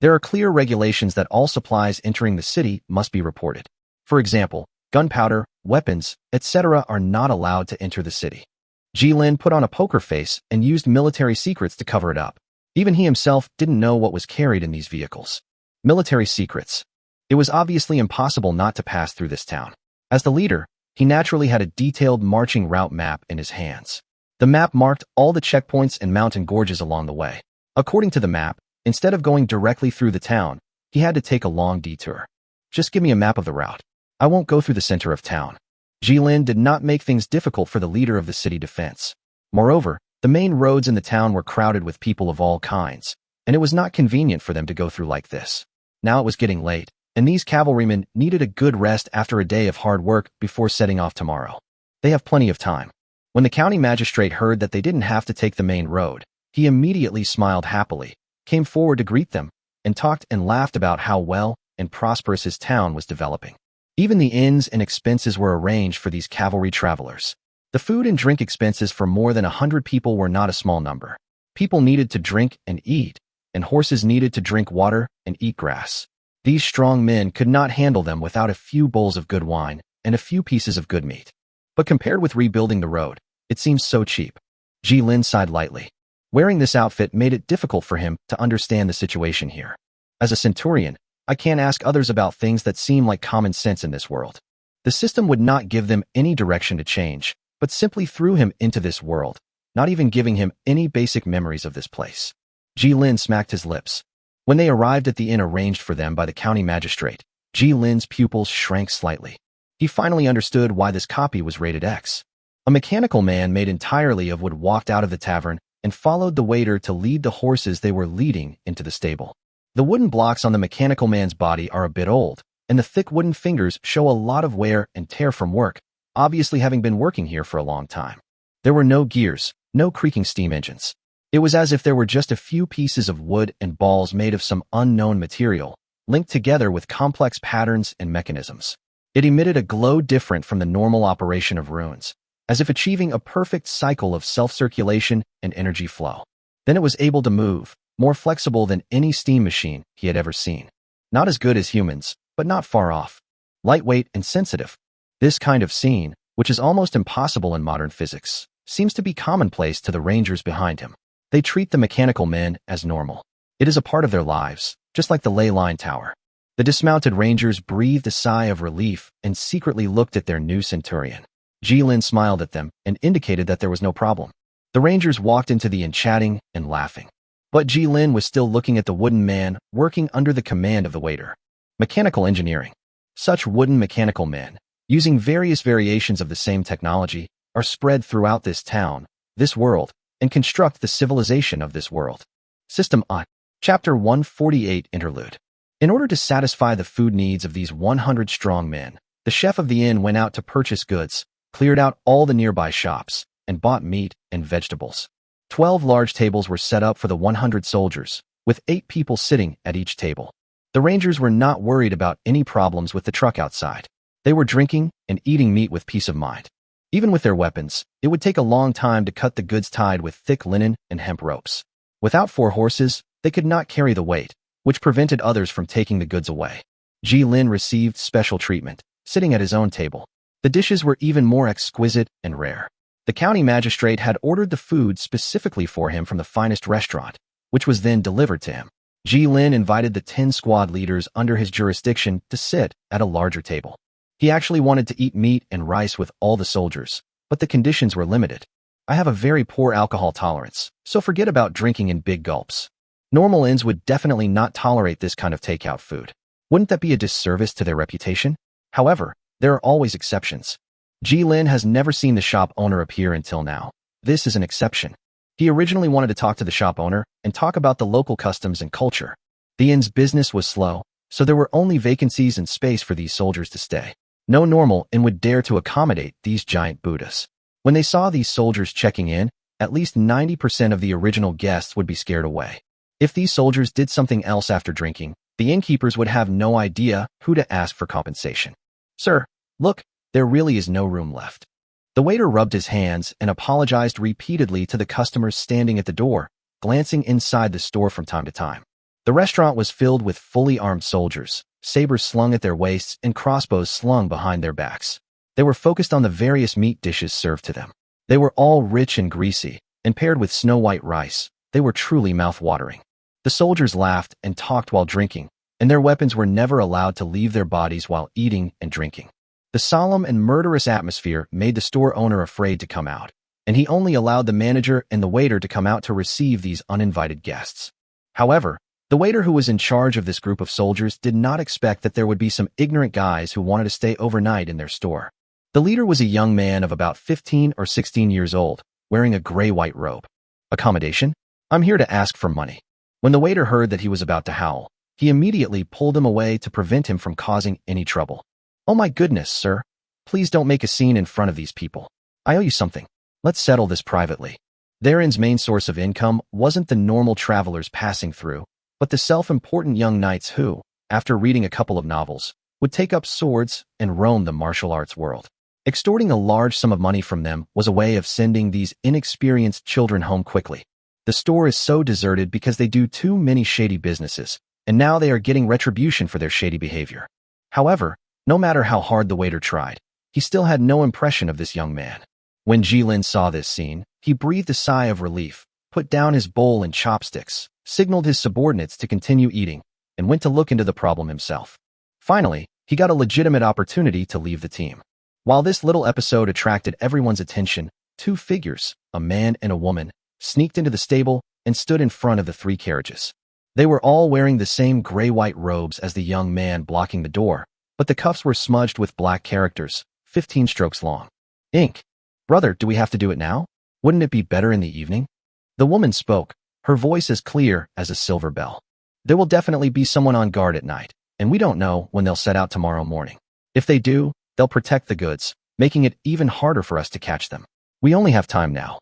There are clear regulations that all supplies entering the city must be reported. For example, gunpowder, weapons, etc. are not allowed to enter the city. Ji Lin put on a poker face and used military secrets to cover it up. Even he himself didn't know what was carried in these vehicles. Military secrets. It was obviously impossible not to pass through this town. As the leader, he naturally had a detailed marching route map in his hands. The map marked all the checkpoints and mountain gorges along the way. According to the map, instead of going directly through the town, he had to take a long detour. Just give me a map of the route. I won't go through the center of town. Ji Lin did not make things difficult for the leader of the city defense. Moreover, the main roads in the town were crowded with people of all kinds, and it was not convenient for them to go through like this. Now it was getting late, and these cavalrymen needed a good rest after a day of hard work before setting off tomorrow. They have plenty of time. When the county magistrate heard that they didn't have to take the main road, he immediately smiled happily, came forward to greet them, and talked and laughed about how well and prosperous his town was developing. Even the inns and expenses were arranged for these cavalry travelers. The food and drink expenses for more than 100 people were not a small number. People needed to drink and eat, and horses needed to drink water and eat grass. These strong men could not handle them without a few bowls of good wine and a few pieces of good meat. But compared with rebuilding the road, it seems so cheap. Ji Lin sighed lightly. Wearing this outfit made it difficult for him to understand the situation here. As a centurion, I can't ask others about things that seem like common sense in this world. The system would not give them any direction to change, but simply threw him into this world, not even giving him any basic memories of this place. Ji Lin smacked his lips. When they arrived at the inn arranged for them by the county magistrate, Ji Lin's pupils shrank slightly. He finally understood why this copy was rated X. A mechanical man made entirely of wood walked out of the tavern and followed the waiter to lead the horses they were leading into the stable. The wooden blocks on the mechanical man's body are a bit old, and the thick wooden fingers show a lot of wear and tear from work, obviously having been working here for a long time. There were no gears, no creaking steam engines. It was as if there were just a few pieces of wood and balls made of some unknown material, linked together with complex patterns and mechanisms. It emitted a glow different from the normal operation of runes, as if achieving a perfect cycle of self-circulation and energy flow. Then it was able to move, more flexible than any steam machine he had ever seen. Not as good as humans, but not far off. Lightweight and sensitive. This kind of scene, which is almost impossible in modern physics, seems to be commonplace to the rangers behind him. They treat the mechanical men as normal. It is a part of their lives, just like the ley line tower. The dismounted rangers breathed a sigh of relief and secretly looked at their new centurion. Jilin smiled at them and indicated that there was no problem. The rangers walked into the inn chatting and laughing. But Jilin was still looking at the wooden man working under the command of the waiter. Mechanical engineering. Such wooden mechanical men, using various variations of the same technology, are spread throughout this town, this world, and construct the civilization of this world. System on. Chapter 148 Interlude. In order to satisfy the food needs of these 100 strong men, the chef of the inn went out to purchase goods, cleared out all the nearby shops, and bought meat and vegetables. 12 large tables were set up for the 100 soldiers, with 8 people sitting at each table. The rangers were not worried about any problems with the truck outside. They were drinking and eating meat with peace of mind. Even with their weapons, it would take a long time to cut the goods tied with thick linen and hemp ropes. Without 4 horses, they could not carry the weight, which prevented others from taking the goods away. Jilin received special treatment, sitting at his own table. The dishes were even more exquisite and rare. The county magistrate had ordered the food specifically for him from the finest restaurant, which was then delivered to him. Jilin invited the 10 squad leaders under his jurisdiction to sit at a larger table. He actually wanted to eat meat and rice with all the soldiers, but the conditions were limited. I have a very poor alcohol tolerance, so forget about drinking in big gulps. Normal inns would definitely not tolerate this kind of takeout food. Wouldn't that be a disservice to their reputation? However, there are always exceptions. Jilin has never seen the shop owner appear until now. This is an exception. He originally wanted to talk to the shop owner and talk about the local customs and culture. The inn's business was slow, so there were only vacancies and space for these soldiers to stay. No normal inn would dare to accommodate these giant Buddhas. When they saw these soldiers checking in, at least 90% of the original guests would be scared away. If these soldiers did something else after drinking, the innkeepers would have no idea who to ask for compensation. Sir, look, there really is no room left. The waiter rubbed his hands and apologized repeatedly to the customers standing at the door, glancing inside the store from time to time. The restaurant was filled with fully armed soldiers, sabers slung at their waists and crossbows slung behind their backs. They were focused on the various meat dishes served to them. They were all rich and greasy, and paired with snow-white rice, they were truly mouth-watering. The soldiers laughed and talked while drinking, and their weapons were never allowed to leave their bodies while eating and drinking. The solemn and murderous atmosphere made the store owner afraid to come out, and he only allowed the manager and the waiter to come out to receive these uninvited guests. However, the waiter who was in charge of this group of soldiers did not expect that there would be some ignorant guys who wanted to stay overnight in their store. The leader was a young man of about 15 or 16 years old, wearing a gray-white robe. Accommodation? I'm here to ask for money. When the waiter heard that he was about to howl, he immediately pulled him away to prevent him from causing any trouble. Oh my goodness, sir. Please don't make a scene in front of these people. I owe you something. Let's settle this privately. Their inn's main source of income wasn't the normal travelers passing through, but the self-important young knights who, after reading a couple of novels, would take up swords and roam the martial arts world. Extorting a large sum of money from them was a way of sending these inexperienced children home quickly. The store is so deserted because they do too many shady businesses, and now they are getting retribution for their shady behavior. However, no matter how hard the waiter tried, he still had no impression of this young man. When Jilin saw this scene, he breathed a sigh of relief, put down his bowl and chopsticks, signaled his subordinates to continue eating, and went to look into the problem himself. Finally, he got a legitimate opportunity to leave the team. While this little episode attracted everyone's attention, 2 figures, a man and a woman, sneaked into the stable and stood in front of the 3 carriages. They were all wearing the same gray-white robes as the young man blocking the door, but the cuffs were smudged with black characters, 15 strokes long. Ink. Brother, do we have to do it now? Wouldn't it be better in the evening? The woman spoke, her voice as clear as a silver bell. There will definitely be someone on guard at night, and we don't know when they'll set out tomorrow morning. If they do, they'll protect the goods, making it even harder for us to catch them. We only have time now.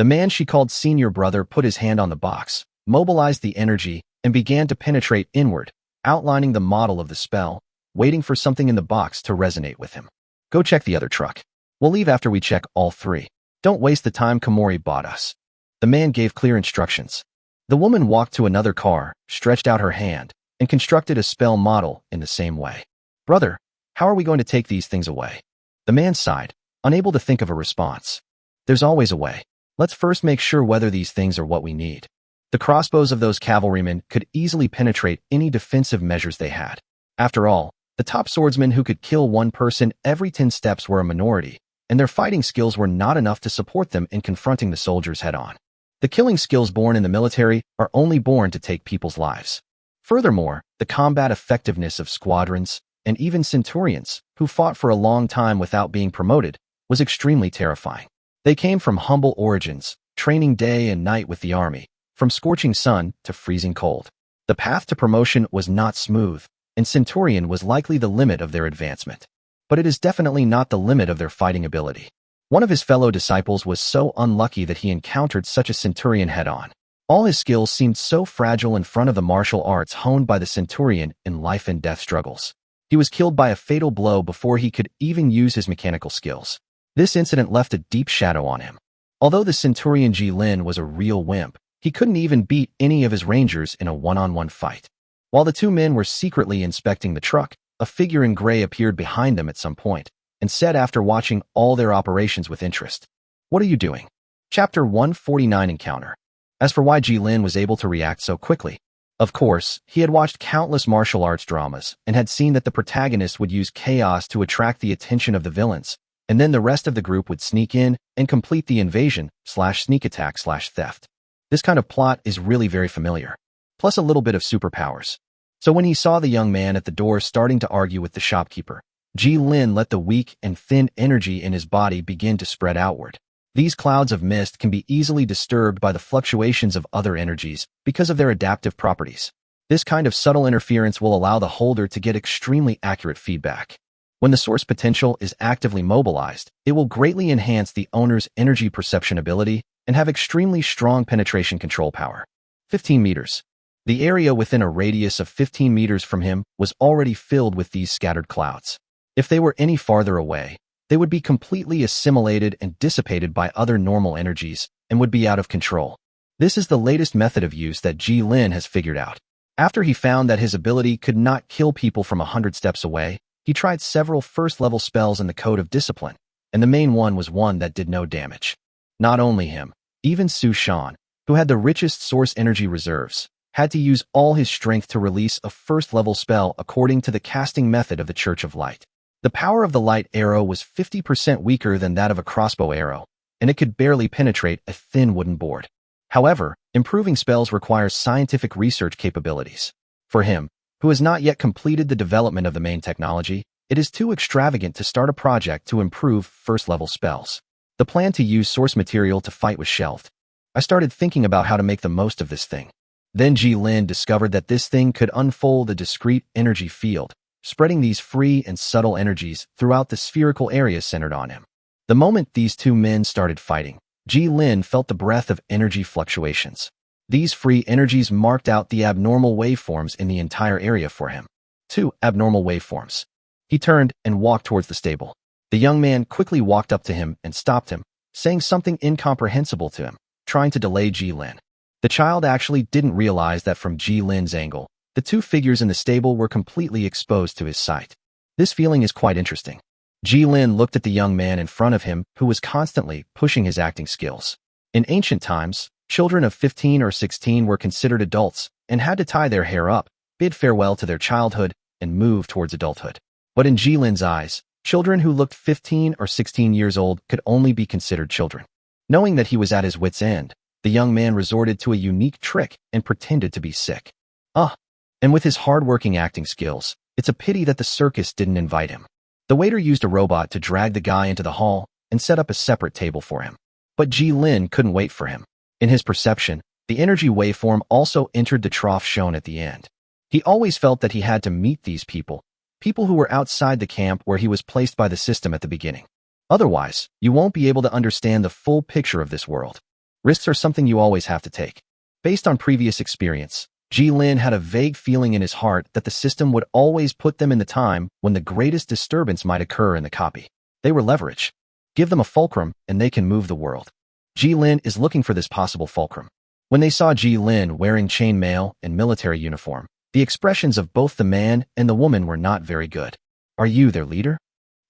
The man she called senior brother put his hand on the box, mobilized the energy, and began to penetrate inward, outlining the model of the spell, waiting for something in the box to resonate with him. Go check the other truck. We'll leave after we check all three. Don't waste the time Komori bought us. The man gave clear instructions. The woman walked to another car, stretched out her hand, and constructed a spell model in the same way. Brother, how are we going to take these things away? The man sighed, unable to think of a response. There's always a way. Let's first make sure whether these things are what we need. The crossbows of those cavalrymen could easily penetrate any defensive measures they had. After all, the top swordsmen who could kill one person every 10 steps were a minority, and their fighting skills were not enough to support them in confronting the soldiers head-on. The killing skills born in the military are only born to take people's lives. Furthermore, the combat effectiveness of squadrons, and even centurions, who fought for a long time without being promoted, was extremely terrifying. They came from humble origins, training day and night with the army, from scorching sun to freezing cold. The path to promotion was not smooth, and centurion was likely the limit of their advancement. But it is definitely not the limit of their fighting ability. One of his fellow disciples was so unlucky that he encountered such a centurion head-on. All his skills seemed so fragile in front of the martial arts honed by the centurion in life and death struggles. He was killed by a fatal blow before he could even use his mechanical skills. This incident left a deep shadow on him. Although the centurion Ji-Lin was a real wimp, he couldn't even beat any of his rangers in a one-on-one fight. While the two men were secretly inspecting the truck, a figure in gray appeared behind them at some point, and said after watching all their operations with interest, "What are you doing?" Chapter 149 Encounter. As for why Ji-Lin was able to react so quickly, of course, he had watched countless martial arts dramas and had seen that the protagonist would use chaos to attract the attention of the villains, and then the rest of the group would sneak in and complete the invasion/sneak attack/theft. This kind of plot is really very familiar, plus a little bit of superpowers. So when he saw the young man at the door starting to argue with the shopkeeper, Ji-Lin let the weak and thin energy in his body begin to spread outward. These clouds of mist can be easily disturbed by the fluctuations of other energies because of their adaptive properties. This kind of subtle interference will allow the holder to get extremely accurate feedback. When the source potential is actively mobilized, it will greatly enhance the owner's energy perception ability and have extremely strong penetration control power. 15 meters. The area within a radius of 15 meters from him was already filled with these scattered clouds. If they were any farther away, they would be completely assimilated and dissipated by other normal energies and would be out of control. This is the latest method of use that Ji-Lin has figured out. After he found that his ability could not kill people from 100 steps away, he tried several first-level spells in the Code of Discipline, and the main one was one that did no damage. Not only him, even Su Shan, who had the richest source energy reserves, had to use all his strength to release a first-level spell according to the casting method of the Church of Light. The power of the light arrow was 50% weaker than that of a crossbow arrow, and it could barely penetrate a thin wooden board. However, improving spells requires scientific research capabilities. For him, who has not yet completed the development of the main technology, it is too extravagant to start a project to improve first-level spells. The plan to use source material to fight was shelved. I started thinking about how to make the most of this thing. Then Ji-Lin discovered that this thing could unfold a discrete energy field, spreading these free and subtle energies throughout the spherical area centered on him. The moment these two men started fighting, Ji-Lin felt the breath of energy fluctuations. These free energies marked out the abnormal waveforms in the entire area for him. 2 abnormal waveforms. He turned and walked towards the stable. The young man quickly walked up to him and stopped him, saying something incomprehensible to him, trying to delay Ji-Lin. The child actually didn't realize that from Ji-Lin's angle, the two figures in the stable were completely exposed to his sight. This feeling is quite interesting. Ji-Lin looked at the young man in front of him who was constantly pushing his acting skills. In ancient times, children of 15 or 16 were considered adults and had to tie their hair up, bid farewell to their childhood, and move towards adulthood. But in Ji-Lin's eyes, children who looked 15 or 16 years old could only be considered children. Knowing that he was at his wit's end, the young man resorted to a unique trick and pretended to be sick. And with his hard-working acting skills, it's a pity that the circus didn't invite him. The waiter used a robot to drag the guy into the hall and set up a separate table for him. But Ji-Lin couldn't wait for him. In his perception, the energy waveform also entered the trough shown at the end. He always felt that he had to meet these people who were outside the camp where he was placed by the system at the beginning. Otherwise, you won't be able to understand the full picture of this world. Risks are something you always have to take. Based on previous experience, Ji-Lin had a vague feeling in his heart that the system would always put them in the time when the greatest disturbance might occur in the copy. They were leverage. Give them a fulcrum and they can move the world. Ji-Lin is looking for this possible fulcrum. When they saw Ji-Lin wearing chainmail and military uniform, the expressions of both the man and the woman were not very good. Are you their leader?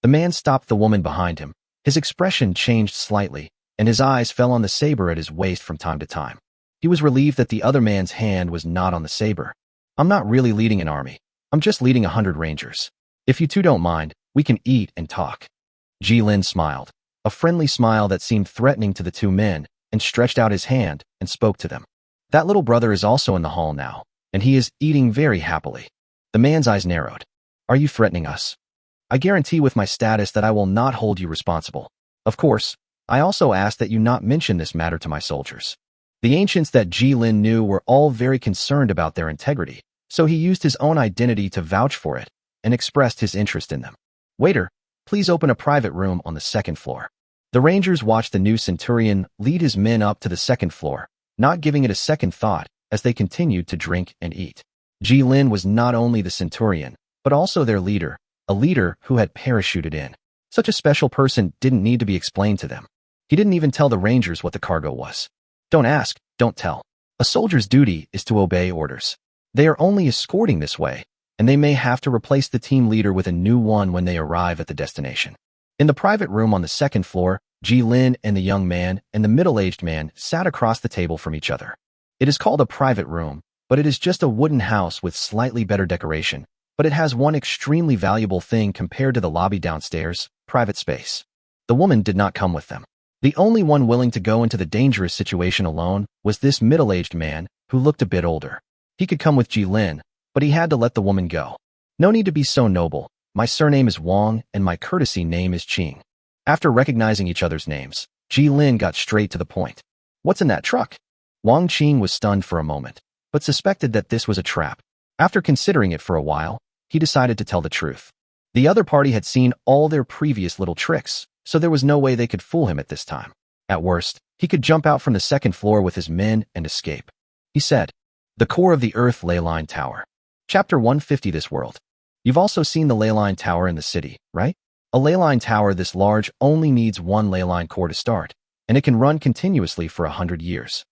The man stopped the woman behind him. His expression changed slightly, and his eyes fell on the saber at his waist from time to time. He was relieved that the other man's hand was not on the saber. I'm not really leading an army. I'm just leading 100 rangers. If you two don't mind, we can eat and talk. Ji-Lin smiled, a friendly smile that seemed threatening to the two men, and stretched out his hand and spoke to them. That little brother is also in the hall now, and he is eating very happily. The man's eyes narrowed. Are you threatening us? I guarantee with my status that I will not hold you responsible. Of course, I also ask that you not mention this matter to my soldiers. The ancients that Ji-Lin knew were all very concerned about their integrity, so he used his own identity to vouch for it and expressed his interest in them. Waiter, please open a private room on the second floor. The Rangers watched the new centurion lead his men up to the second floor, not giving it a second thought as they continued to drink and eat. Ji-Lin was not only the centurion, but also their leader, a leader who had parachuted in. Such a special person didn't need to be explained to them. He didn't even tell the Rangers what the cargo was. Don't ask, don't tell. A soldier's duty is to obey orders. They are only escorting this way, and they may have to replace the team leader with a new one when they arrive at the destination. In the private room on the second floor, Ji-Lin and the young man and the middle-aged man sat across the table from each other. It is called a private room, but it is just a wooden house with slightly better decoration, but it has one extremely valuable thing compared to the lobby downstairs: private space. The woman did not come with them. The only one willing to go into the dangerous situation alone was this middle-aged man, who looked a bit older. He could come with Ji-Lin, but he had to let the woman go. No need to be so noble. My surname is Wang, and my courtesy name is Qing. After recognizing each other's names, Ji-Lin got straight to the point. What's in that truck? Wang Qing was stunned for a moment, but suspected that this was a trap. After considering it for a while, he decided to tell the truth. The other party had seen all their previous little tricks, so there was no way they could fool him at this time. At worst, he could jump out from the second floor with his men and escape. He said, The core of the Earth ley line tower. Chapter 150. This world. You've also seen the ley line tower in the city, right? A ley line tower this large only needs one ley line core to start, and it can run continuously for 100 years.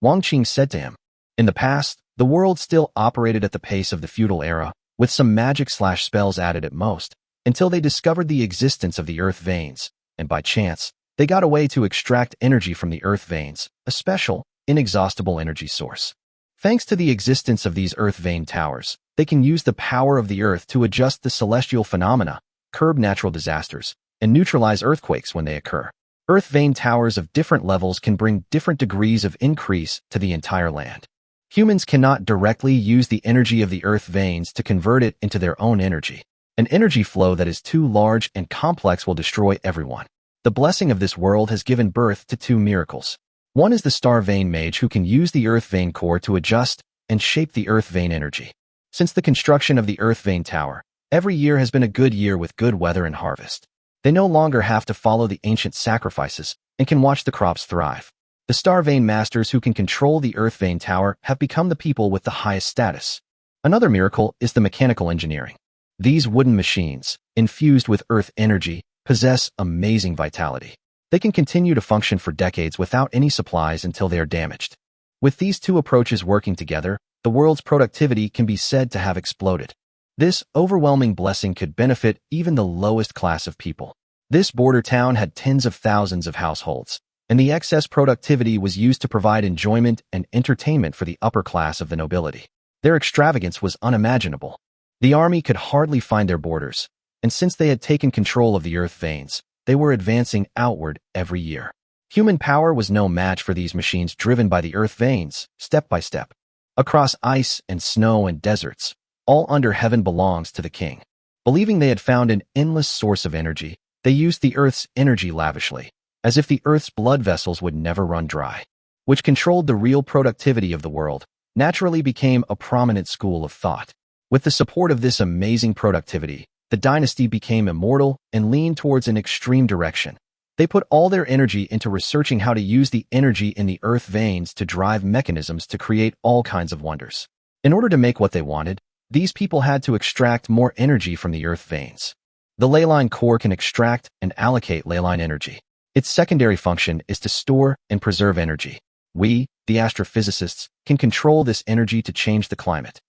Wang Qing said to him, In the past, the world still operated at the pace of the feudal era, with some magic/spells added at most, until they discovered the existence of the earth veins, and by chance, they got a way to extract energy from the earth veins, a special, inexhaustible energy source. Thanks to the existence of these earth vein towers, they can use the power of the earth to adjust the celestial phenomena, curb natural disasters, and neutralize earthquakes when they occur. Earth vein towers of different levels can bring different degrees of increase to the entire land. Humans cannot directly use the energy of the earth veins to convert it into their own energy. An energy flow that is too large and complex will destroy everyone. The blessing of this world has given birth to two miracles. One is the star vein mage who can use the earth vein core to adjust and shape the earth vein energy. Since the construction of the earth vein tower, every year has been a good year with good weather and harvest. They no longer have to follow the ancient sacrifices and can watch the crops thrive. The star vein masters who can control the earth vein tower have become the people with the highest status. Another miracle is the mechanical engineering. These wooden machines, infused with earth energy, possess amazing vitality. They can continue to function for decades without any supplies until they are damaged. With these two approaches working together, the world's productivity can be said to have exploded. This overwhelming blessing could benefit even the lowest class of people. This border town had tens of thousands of households, and the excess productivity was used to provide enjoyment and entertainment for the upper class of the nobility. Their extravagance was unimaginable. The army could hardly find their borders, and since they had taken control of the earth veins, they were advancing outward every year. Human power was no match for these machines driven by the earth veins, step by step. Across ice and snow and deserts, all under heaven belongs to the king. Believing they had found an endless source of energy, they used the earth's energy lavishly, as if the earth's blood vessels would never run dry. Which controlled the real productivity of the world, naturally became a prominent school of thought. With the support of this amazing productivity, the dynasty became immortal and leaned towards an extreme direction. They put all their energy into researching how to use the energy in the earth veins to drive mechanisms to create all kinds of wonders. In order to make what they wanted, these people had to extract more energy from the earth veins. The ley line core can extract and allocate ley line energy. Its secondary function is to store and preserve energy. We, the astrophysicists, can control this energy to change the climate.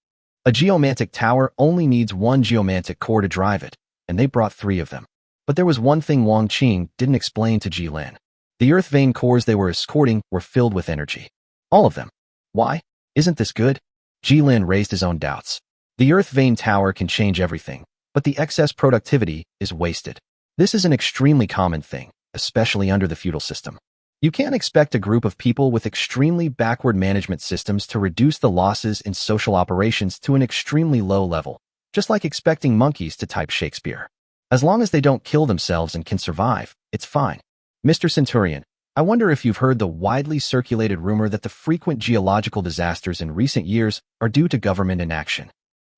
A geomantic tower only needs one geomantic core to drive it, and they brought 3 of them. But there was one thing Wang Qing didn't explain to Jilin. The earth vein cores they were escorting were filled with energy. All of them. Why? Isn't this good? Jilin raised his own doubts. The earth vein tower can change everything, but the excess productivity is wasted. This is an extremely common thing, especially under the feudal system. You can't expect a group of people with extremely backward management systems to reduce the losses in social operations to an extremely low level, just like expecting monkeys to type Shakespeare. As long as they don't kill themselves and can survive, it's fine. Mr. Centurion, I wonder if you've heard the widely circulated rumor that the frequent geological disasters in recent years are due to government inaction.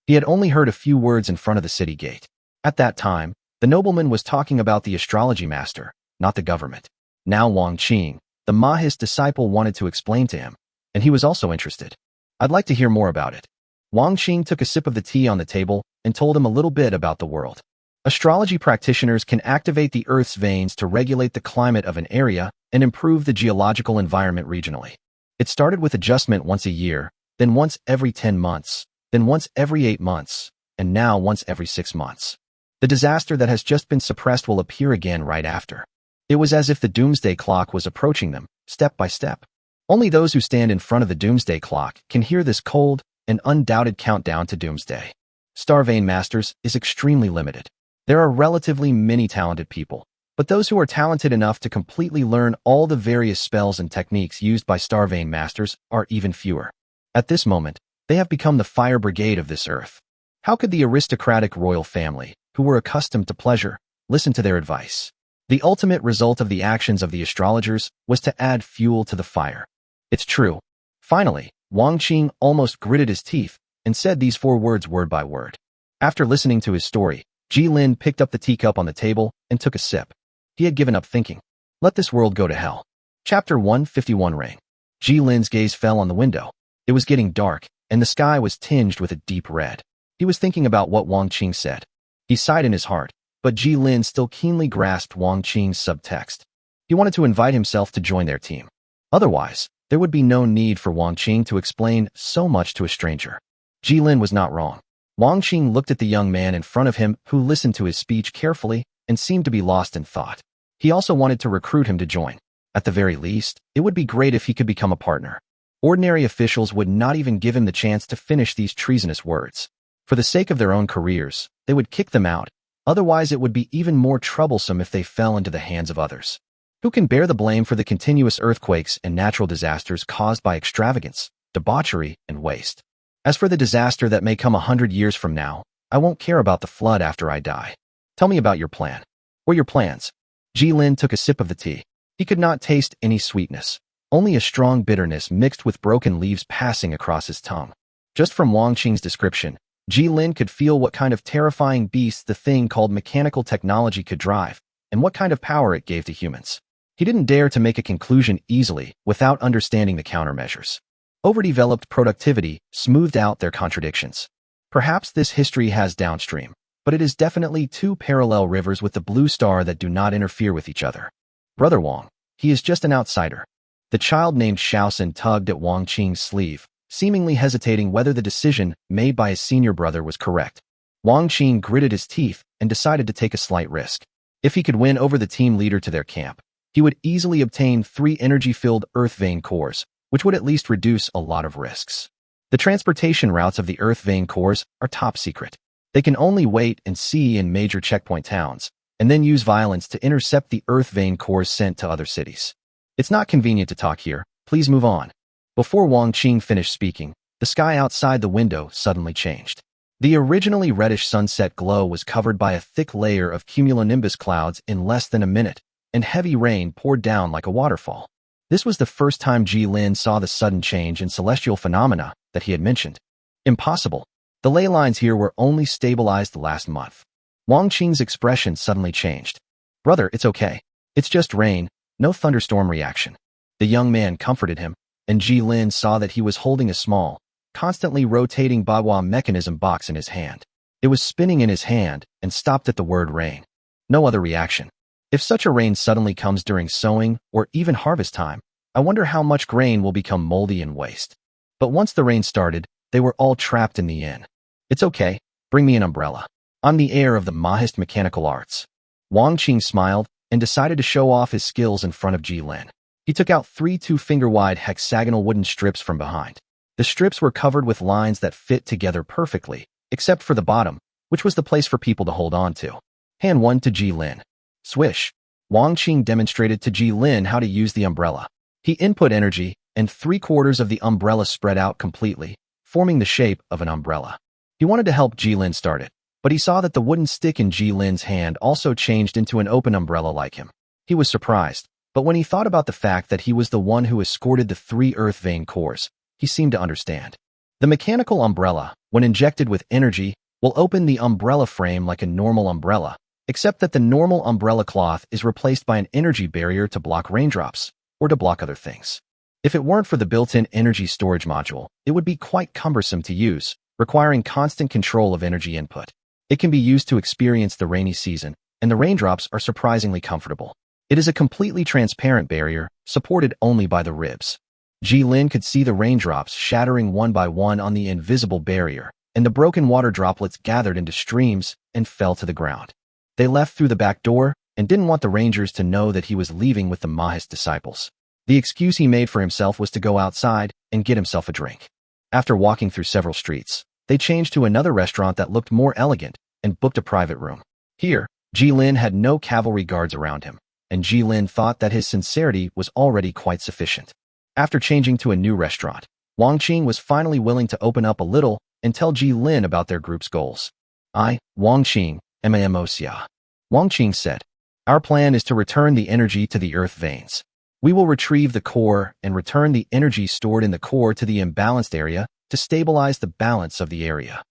He had only heard a few words in front of the city gate. At that time, the nobleman was talking about the astrology master, not the government. Now Wang Qing, the Mahist disciple, wanted to explain to him, and he was also interested. I'd like to hear more about it. Wang Qing took a sip of the tea on the table and told him a little bit about the world. Astrology practitioners can activate the Earth's veins to regulate the climate of an area and improve the geological environment regionally. It started with adjustment once a year, then once every 10 months, then once every 8 months, and now once every 6 months. The disaster that has just been suppressed will appear again right after. It was as if the doomsday clock was approaching them, step by step. Only those who stand in front of the doomsday clock can hear this cold and undoubted countdown to doomsday. Star vein masters is extremely limited. There are relatively many talented people, but those who are talented enough to completely learn all the various spells and techniques used by star vein masters are even fewer. At this moment, they have become the fire brigade of this earth. How could the aristocratic royal family, who were accustomed to pleasure, listen to their advice? The ultimate result of the actions of the astrologers was to add fuel to the fire. It's true. Finally, Wang Qing almost gritted his teeth and said these 4 words word by word. After listening to his story, Jilin picked up the teacup on the table and took a sip. He had given up thinking. Let this world go to hell. Chapter 151 Rain. Jilin's gaze fell on the window. It was getting dark, and the sky was tinged with a deep red. He was thinking about what Wang Qing said. He sighed in his heart, but Jilin still keenly grasped Wang Qing's subtext. He wanted to invite himself to join their team. Otherwise, there would be no need for Wang Qing to explain so much to a stranger. Jilin was not wrong. Wang Qing looked at the young man in front of him who listened to his speech carefully and seemed to be lost in thought. He also wanted to recruit him to join. At the very least, it would be great if he could become a partner. Ordinary officials would not even give him the chance to finish these treasonous words. For the sake of their own careers, they would kick them out. Otherwise, it would be even more troublesome if they fell into the hands of others. Who can bear the blame for the continuous earthquakes and natural disasters caused by extravagance, debauchery, and waste? As for the disaster that may come 100 years from now, I won't care about the flood after I die. Tell me about your plan. Or your plans. Jilin took a sip of the tea. He could not taste any sweetness, only a strong bitterness mixed with broken leaves passing across his tongue. Just from Wang Qing's description, Jilin could feel what kind of terrifying beast the thing called mechanical technology could drive, and what kind of power it gave to humans. He didn't dare to make a conclusion easily without understanding the countermeasures. Overdeveloped productivity smoothed out their contradictions. Perhaps this history has downstream, but it is definitely 2 parallel rivers with the blue star that do not interfere with each other. Brother Wang, he is just an outsider. The child named Shaoxin tugged at Wang Qing's sleeve, seemingly hesitating whether the decision made by his senior brother was correct. Wang Qing gritted his teeth and decided to take a slight risk. If he could win over the team leader to their camp, he would easily obtain 3 energy-filled earth vein cores, which would at least reduce a lot of risks. The transportation routes of the earth vein cores are top secret. They can only wait and see in major checkpoint towns, and then use violence to intercept the earth vein cores sent to other cities. It's not convenient to talk here. Please move on. Before Wang Qing finished speaking, the sky outside the window suddenly changed. The originally reddish sunset glow was covered by a thick layer of cumulonimbus clouds in less than a minute, and heavy rain poured down like a waterfall. This was the first time Jilin saw the sudden change in celestial phenomena that he had mentioned. Impossible. The ley lines here were only stabilized last month. Wang Qing's expression suddenly changed. Brother, it's okay. It's just rain, no thunderstorm reaction. The young man comforted him, and Ji Lin saw that he was holding a small, constantly rotating Manhwa mechanism box in his hand. It was spinning in his hand and stopped at the word rain. No other reaction. If such a rain suddenly comes during sowing or even harvest time, I wonder how much grain will become moldy and waste. But once the rain started, they were all trapped in the inn. It's okay, bring me an umbrella. I'm the heir of the Mahist mechanical arts. Wang Qing smiled and decided to show off his skills in front of Ji Lin. He took out 3 2-finger-wide hexagonal wooden strips from behind. The strips were covered with lines that fit together perfectly, except for the bottom, which was the place for people to hold on to. Hand one to Ji Lin. Swish. Wang Qing demonstrated to Ji Lin how to use the umbrella. He input energy, and 3/4 of the umbrella spread out completely, forming the shape of an umbrella. He wanted to help Ji Lin start it, but he saw that the wooden stick in Ji Lin's hand also changed into an open umbrella like him. He was surprised, but when he thought about the fact that he was the one who escorted the 3 earth vein cores, he seemed to understand. The mechanical umbrella, when injected with energy, will open the umbrella frame like a normal umbrella, except that the normal umbrella cloth is replaced by an energy barrier to block raindrops, or to block other things. If it weren't for the built-in energy storage module, it would be quite cumbersome to use, requiring constant control of energy input. It can be used to experience the rainy season, and the raindrops are surprisingly comfortable. It is a completely transparent barrier, supported only by the ribs. Ji Lin could see the raindrops shattering one by one on the invisible barrier, and the broken water droplets gathered into streams and fell to the ground. They left through the back door and didn't want the rangers to know that he was leaving with the Mahist disciples. The excuse he made for himself was to go outside and get himself a drink. After walking through several streets, they changed to another restaurant that looked more elegant and booked a private room. Here, Ji Lin had no cavalry guards around him, and Ji Lin thought that his sincerity was already quite sufficient. After changing to a new restaurant, Wang Qing was finally willing to open up a little and tell Ji Lin about their group's goals. I, Wang Qing, am a Moxia. Wang Qing said, our plan is to return the energy to the earth veins. We will retrieve the core and return the energy stored in the core to the imbalanced area to stabilize the balance of the area.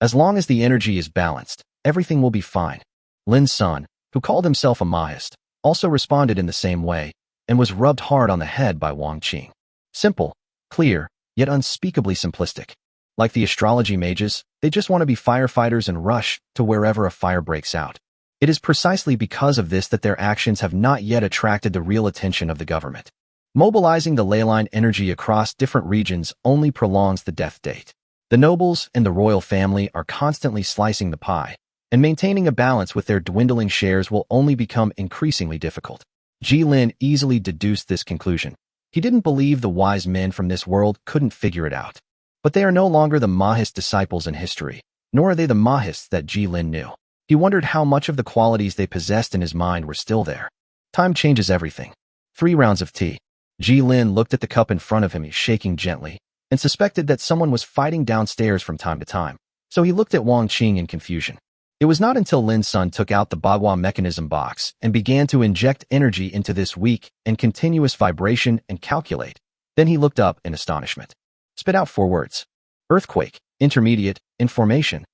As long as the energy is balanced, everything will be fine. Lin's son, who called himself a Mahist, also responded in the same way and was rubbed hard on the head by Wang Qing. Simple, clear, yet unspeakably simplistic. Like the astrology mages, they just want to be firefighters and rush to wherever a fire breaks out. It is precisely because of this that their actions have not yet attracted the real attention of the government. Mobilizing the leyline energy across different regions only prolongs the death date. The nobles and the royal family are constantly slicing the pie, and maintaining a balance with their dwindling shares will only become increasingly difficult. Ji Lin easily deduced this conclusion. He didn't believe the wise men from this world couldn't figure it out. But they are no longer the Mahist disciples in history, nor are they the Mahists that Ji Lin knew. He wondered how much of the qualities they possessed in his mind were still there. Time changes everything. 3 rounds of tea. Ji Lin looked at the cup in front of him, shaking gently, and suspected that someone was fighting downstairs from time to time, so he looked at Wang Qing in confusion. It was not until Lin's son took out the Manhwa mechanism box and began to inject energy into this weak and continuous vibration and calculate. Then he looked up in astonishment. Spit out 4 words. Earthquake, intermediate, in formation.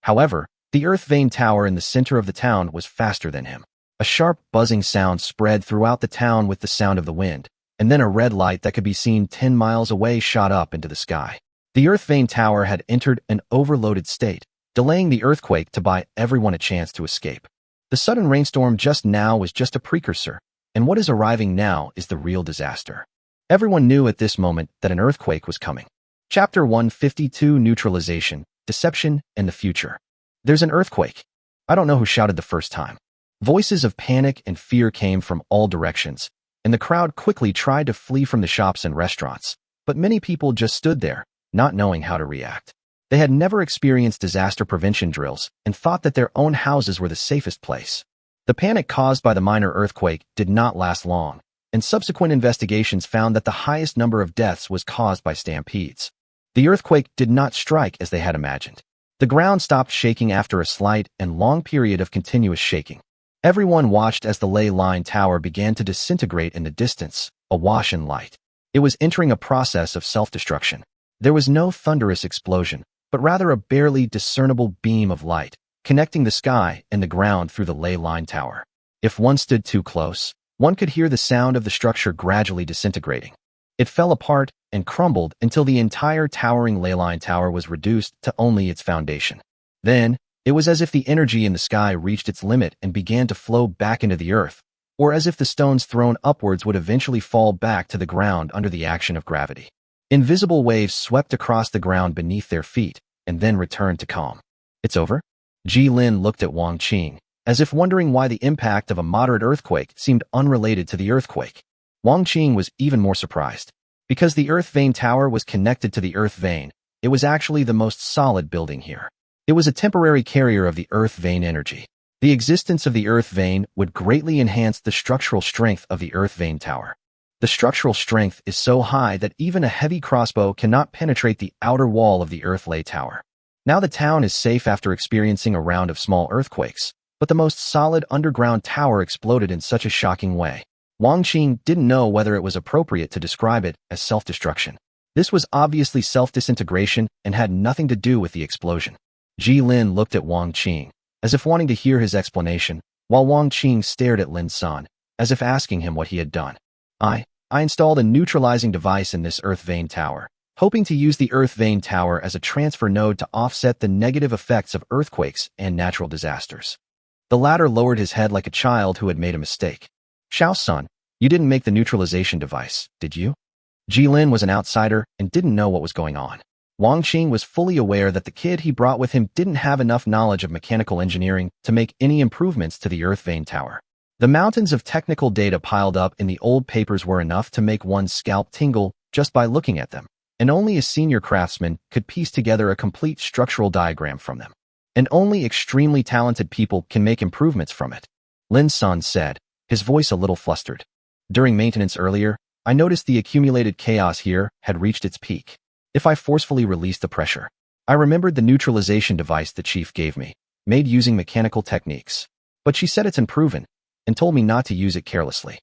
However, the earth vein tower in the center of the town was faster than him. A sharp buzzing sound spread throughout the town with the sound of the wind, and then a red light that could be seen 10 miles away shot up into the sky. The earth vein tower had entered an overloaded state, delaying the earthquake to buy everyone a chance to escape. The sudden rainstorm just now was just a precursor, and what is arriving now is the real disaster. Everyone knew at this moment that an earthquake was coming. Chapter 152: Neutralization, Deception, and the Future. There's an earthquake. I don't know who shouted the first time. Voices of panic and fear came from all directions, and the crowd quickly tried to flee from the shops and restaurants, but many people just stood there, not knowing how to react. They had never experienced disaster prevention drills and thought that their own houses were the safest place. The panic caused by the minor earthquake did not last long, and subsequent investigations found that the highest number of deaths was caused by stampedes. The earthquake did not strike as they had imagined. The ground stopped shaking after a slight and long period of continuous shaking. Everyone watched as the ley line tower began to disintegrate in the distance, awash in light. It was entering a process of self-destruction. There was no thunderous explosion, but rather a barely discernible beam of light, connecting the sky and the ground through the ley line tower. If one stood too close, One could hear the sound of the structure gradually disintegrating. It fell apart and crumbled until the entire towering leyline tower was reduced to only its foundation. Then, it was as if the energy in the sky reached its limit and began to flow back into the earth, or as if the stones thrown upwards would eventually fall back to the ground under the action of gravity. Invisible waves swept across the ground beneath their feet and then returned to calm. It's over? Ji Lin looked at Wang Qing, as if wondering why the impact of a moderate earthquake seemed unrelated to the earthquake. Wang Qing was even more surprised. Because the earth vein tower was connected to the earth vein, it was actually the most solid building here. It was a temporary carrier of the earth vein energy. The existence of the earth vein would greatly enhance the structural strength of the earth vein tower. The structural strength is so high that even a heavy crossbow cannot penetrate the outer wall of the earth lay tower. Now the town is safe after experiencing a round of small earthquakes, but the most solid underground tower exploded in such a shocking way. Wang Qing didn't know whether it was appropriate to describe it as self-destruction. This was obviously self-disintegration and had nothing to do with the explosion. Ji Lin looked at Wang Qing, as if wanting to hear his explanation, while Wang Qing stared at Lin San, as if asking him what he had done. I installed a neutralizing device in this earth vein tower, hoping to use the earth vein tower as a transfer node to offset the negative effects of earthquakes and natural disasters. The latter lowered his head like a child who had made a mistake. Xiao-san, you didn't make the neutralization device, did you? Ji Lin was an outsider and didn't know what was going on. Wang Qing was fully aware that the kid he brought with him didn't have enough knowledge of mechanical engineering to make any improvements to the earth vein tower. The mountains of technical data piled up in the old papers were enough to make one's scalp tingle just by looking at them, and only a senior craftsman could piece together a complete structural diagram from them. And only extremely talented people can make improvements from it. Lin San said, his voice a little flustered. During maintenance earlier, I noticed the accumulated chaos here had reached its peak. If I forcefully released the pressure, I remembered the neutralization device the chief gave me, made using mechanical techniques. But she said it's unproven, and told me not to use it carelessly.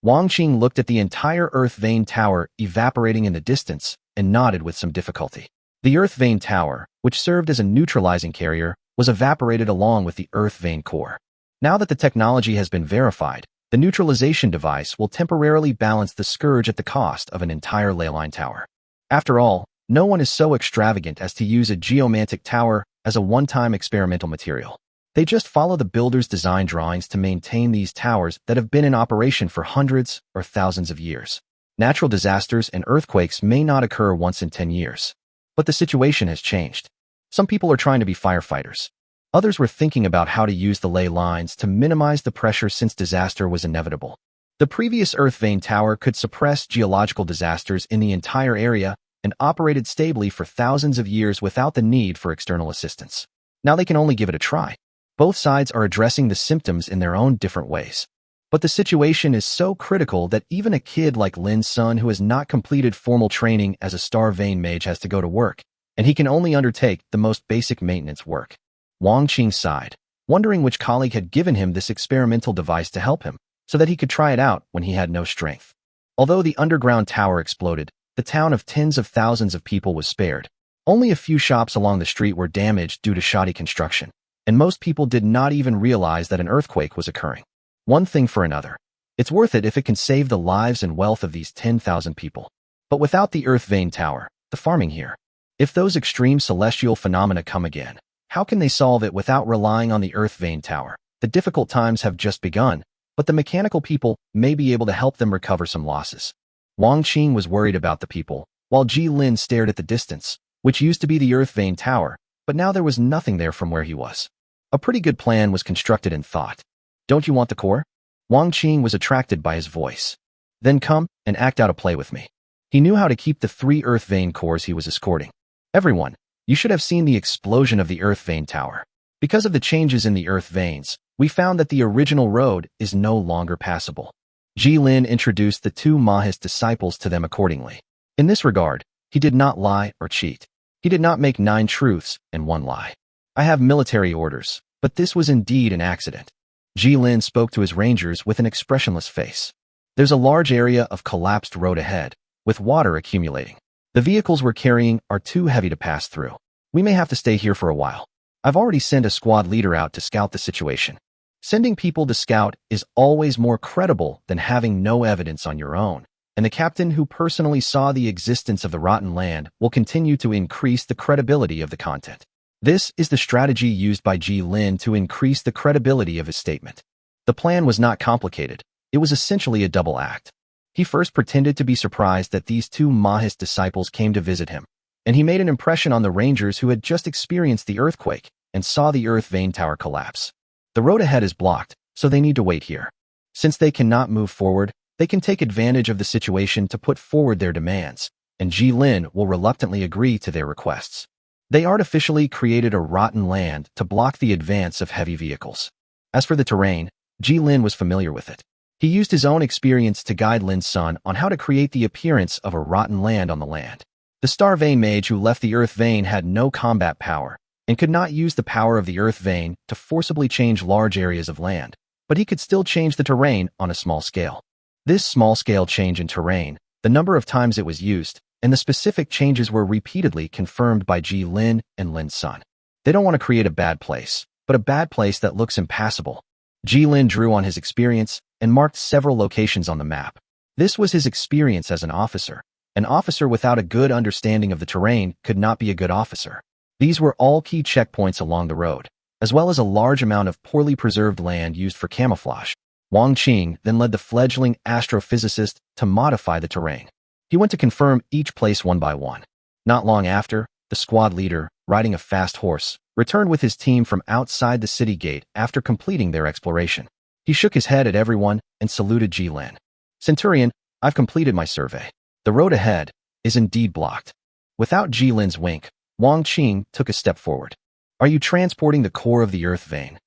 Wang Qing looked at the entire earth vein tower evaporating in the distance and nodded with some difficulty. The earth vein tower, which served as a neutralizing carrier, was evaporated along with the earth vein core. Now that the technology has been verified, the neutralization device will temporarily balance the scourge at the cost of an entire leyline tower. After all, no one is so extravagant as to use a geomantic tower as a one-time experimental material. They just follow the builder's design drawings to maintain these towers that have been in operation for hundreds or thousands of years. Natural disasters and earthquakes may not occur once in 10 years. But the situation has changed. Some people are trying to be firefighters. Others were thinking about how to use the ley lines to minimize the pressure since disaster was inevitable. The previous earth vein tower could suppress geological disasters in the entire area and operated stably for thousands of years without the need for external assistance. Now they can only give it a try. Both sides are addressing the symptoms in their own different ways. But the situation is so critical that even a kid like Lin Sun who has not completed formal training as a star vein mage has to go to work, and he can only undertake the most basic maintenance work. Wang Qing sighed, wondering which colleague had given him this experimental device to help him, so that he could try it out when he had no strength. Although the underground tower exploded, the town of tens of thousands of people was spared. Only a few shops along the street were damaged due to shoddy construction, and most people did not even realize that an earthquake was occurring. One thing for another. It's worth it if it can save the lives and wealth of these 10,000 people. But without the earth vein tower, the farming here, if those extreme celestial phenomena come again, how can they solve it without relying on the earth vein tower? The difficult times have just begun, but the mechanical people may be able to help them recover some losses. Wang Qing was worried about the people, while Ji Lin stared at the distance, which used to be the earth vein tower, but now there was nothing there from where he was. A pretty good plan was constructed in thought. Don't you want the core? Wang Qing was attracted by his voice. Then come and act out a play with me. He knew how to keep the 3 earth vein cores he was escorting. Everyone, you should have seen the explosion of the earth vein tower. Because of the changes in the earth veins, we found that the original road is no longer passable. Ji Lin introduced the 2 Mahis disciples to them accordingly. In this regard, he did not lie or cheat. He did not make 9 truths and 1 lie. I have military orders, but this was indeed an accident. Ji Lin spoke to his rangers with an expressionless face. There's a large area of collapsed road ahead, with water accumulating. The vehicles we're carrying are too heavy to pass through. We may have to stay here for a while. I've already sent a squad leader out to scout the situation. Sending people to scout is always more credible than having no evidence on your own, and the captain who personally saw the existence of the rotten land will continue to increase the credibility of the content. This is the strategy used by Ji Lin to increase the credibility of his statement. The plan was not complicated. It was essentially a double act. He first pretended to be surprised that these two Mahist disciples came to visit him, and he made an impression on the rangers who had just experienced the earthquake and saw the Earth Vein Tower collapse. The road ahead is blocked, so they need to wait here. Since they cannot move forward, they can take advantage of the situation to put forward their demands, and Ji Lin will reluctantly agree to their requests. They artificially created a rotten land to block the advance of heavy vehicles. As for the terrain, Ji Lin was familiar with it. He used his own experience to guide Lin's son on how to create the appearance of a rotten land on the land. The Star Vein mage who left the Earth Vein had no combat power, and could not use the power of the Earth Vein to forcibly change large areas of land, but he could still change the terrain on a small scale. This small-scale change in terrain, the number of times it was used, and the specific changes were repeatedly confirmed by Ji Lin and Lin's son. They don't want to create a bad place, but a bad place that looks impassable. Ji Lin drew on his experience and marked several locations on the map. This was his experience as an officer. An officer without a good understanding of the terrain could not be a good officer. These were all key checkpoints along the road, as well as a large amount of poorly preserved land used for camouflage. Wang Qing then led the fledgling astrophysicist to modify the terrain. He went to confirm each place one by one. Not long after, the squad leader, riding a fast horse, returned with his team from outside the city gate after completing their exploration. He shook his head at everyone and saluted Ji Lin. "Centurion, I've completed my survey. The road ahead is indeed blocked." Without Ji Lin's wink, Wang Qing took a step forward. "Are you transporting the core of the Earth Vein?"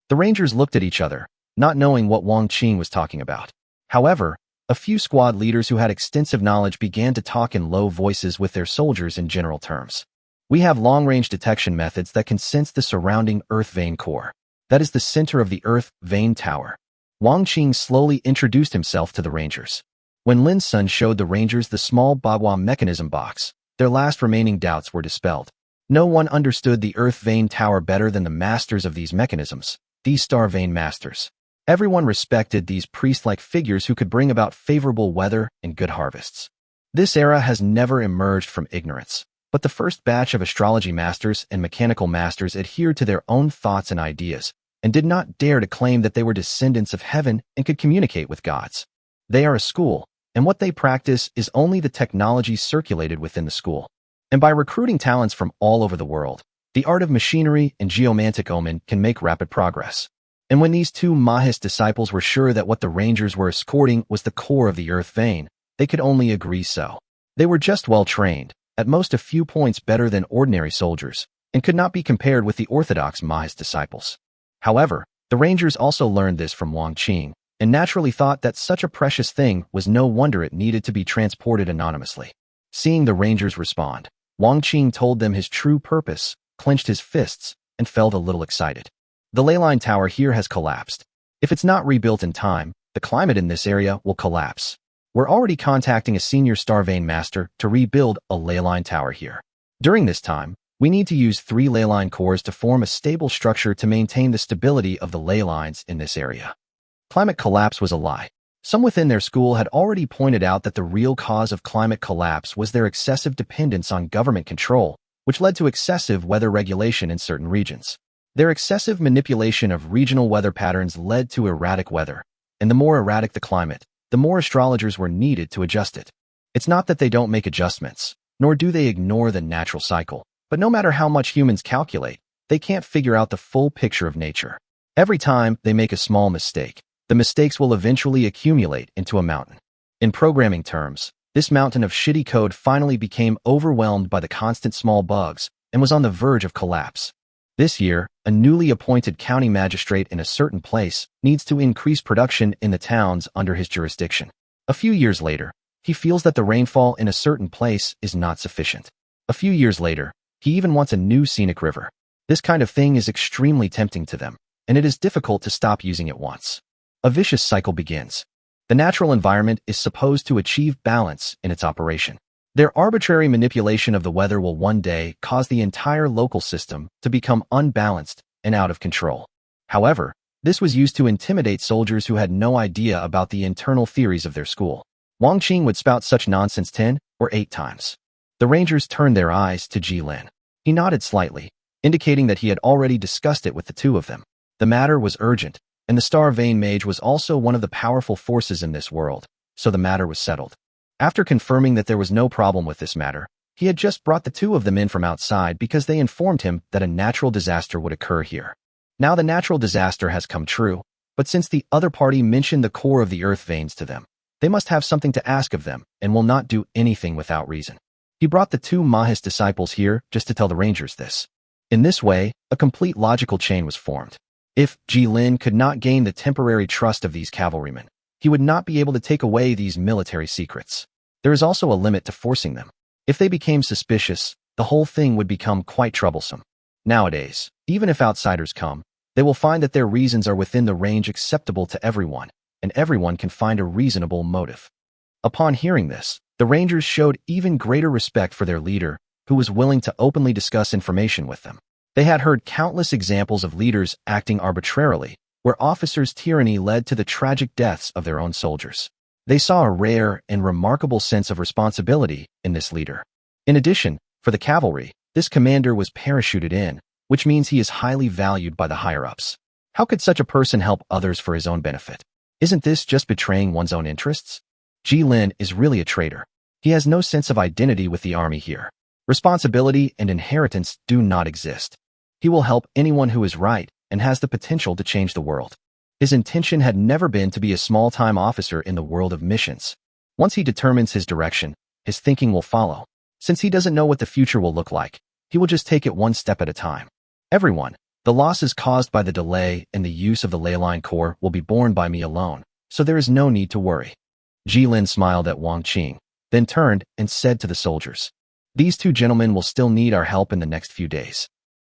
The rangers looked at each other, not knowing what Wang Qing was talking about. However, a few squad leaders who had extensive knowledge began to talk in low voices with their soldiers in general terms. "We have long-range detection methods that can sense the surrounding Earth Vein core. That is the center of the Earth Vein Tower." Wang Qing slowly introduced himself to the rangers. When Lin's son showed the rangers the small Bagua mechanism box, their last remaining doubts were dispelled. No one understood the Earth Vein Tower better than the masters of these mechanisms, these Star Vein masters. Everyone respected these priest-like figures who could bring about favorable weather and good harvests. This era has never emerged from ignorance, but the first batch of astrology masters and mechanical masters adhered to their own thoughts and ideas, and did not dare to claim that they were descendants of heaven and could communicate with gods. They are a school, and what they practice is only the technology circulated within the school. And by recruiting talents from all over the world, the art of machinery and geomantic omen can make rapid progress. And when these two Mahist disciples were sure that what the rangers were escorting was the core of the Earth Vein, they could only agree so. They were just well trained, at most a few points better than ordinary soldiers, and could not be compared with the orthodox Mahist disciples. However, the rangers also learned this from Wang Qing, and naturally thought that such a precious thing was no wonder it needed to be transported anonymously. Seeing the rangers respond, Wang Qing told them his true purpose, clenched his fists, and felt a little excited. "The ley line tower here has collapsed. If it's not rebuilt in time, the climate in this area will collapse. We're already contacting a senior Star Vein master to rebuild a ley line tower here. During this time, we need to use 3 ley line cores to form a stable structure to maintain the stability of the ley lines in this area." Climate collapse was a lie. Some within their school had already pointed out that the real cause of climate collapse was their excessive dependence on government control, which led to excessive weather regulation in certain regions. Their excessive manipulation of regional weather patterns led to erratic weather, and the more erratic the climate, the more astrologers were needed to adjust it. It's not that they don't make adjustments, nor do they ignore the natural cycle, but no matter how much humans calculate, they can't figure out the full picture of nature. Every time they make a small mistake, the mistakes will eventually accumulate into a mountain. In programming terms, this mountain of shitty code finally became overwhelmed by the constant small bugs and was on the verge of collapse. This year, a newly appointed county magistrate in a certain place needs to increase production in the towns under his jurisdiction. A few years later, he feels that the rainfall in a certain place is not sufficient. A few years later, he even wants a new scenic river. This kind of thing is extremely tempting to them, and it is difficult to stop using it once. A vicious cycle begins. The natural environment is supposed to achieve balance in its operation. Their arbitrary manipulation of the weather will one day cause the entire local system to become unbalanced and out of control. However, This was used to intimidate soldiers who had no idea about the internal theories of their school. Wang Qing would spout such nonsense 10 or 8 times. The Rangers turned their eyes to Jilin. He nodded slightly, indicating that he had already discussed it with the two of them. The matter was urgent, and the Star Vein Mage was also one of the powerful forces in this world, so the matter was settled. After confirming that there was no problem with this matter, he had just brought the two of them in from outside because they informed him that a natural disaster would occur here. Now the natural disaster has come true, but since the other party mentioned the core of the earth veins to them, they must have something to ask of them and will not do anything without reason. He brought the two Mahis disciples here just to tell the Rangers this. In this way, a complete logical chain was formed. If Jilin could not gain the temporary trust of these cavalrymen, he would not be able to take away these military secrets. There is also a limit to forcing them. If they became suspicious, the whole thing would become quite troublesome. Nowadays, even if outsiders come, they will find that their reasons are within the range acceptable to everyone, and everyone can find a reasonable motive. Upon hearing this, the Rangers showed even greater respect for their leader, who was willing to openly discuss information with them. They had heard countless examples of leaders acting arbitrarily, where officers' tyranny led to the tragic deaths of their own soldiers. They saw a rare and remarkable sense of responsibility in this leader. In addition, for the cavalry, this commander was parachuted in, which means he is highly valued by the higher-ups. How could such a person help others for his own benefit? Isn't this just betraying one's own interests? Jilin is really a traitor. He has no sense of identity with the army here. Responsibility and inheritance do not exist. He will help anyone who is right and has the potential to change the world. His intention had never been to be a small-time officer in the world of missions. Once he determines his direction, his thinking will follow. Since he doesn't know what the future will look like, he will just take it one step at a time. Everyone, the losses caused by the delay in the use of the ley line core will be borne by me alone, so there is no need to worry. Jilin smiled at Wang Qing, then turned and said to the soldiers, "These two gentlemen will still need our help in the next few days."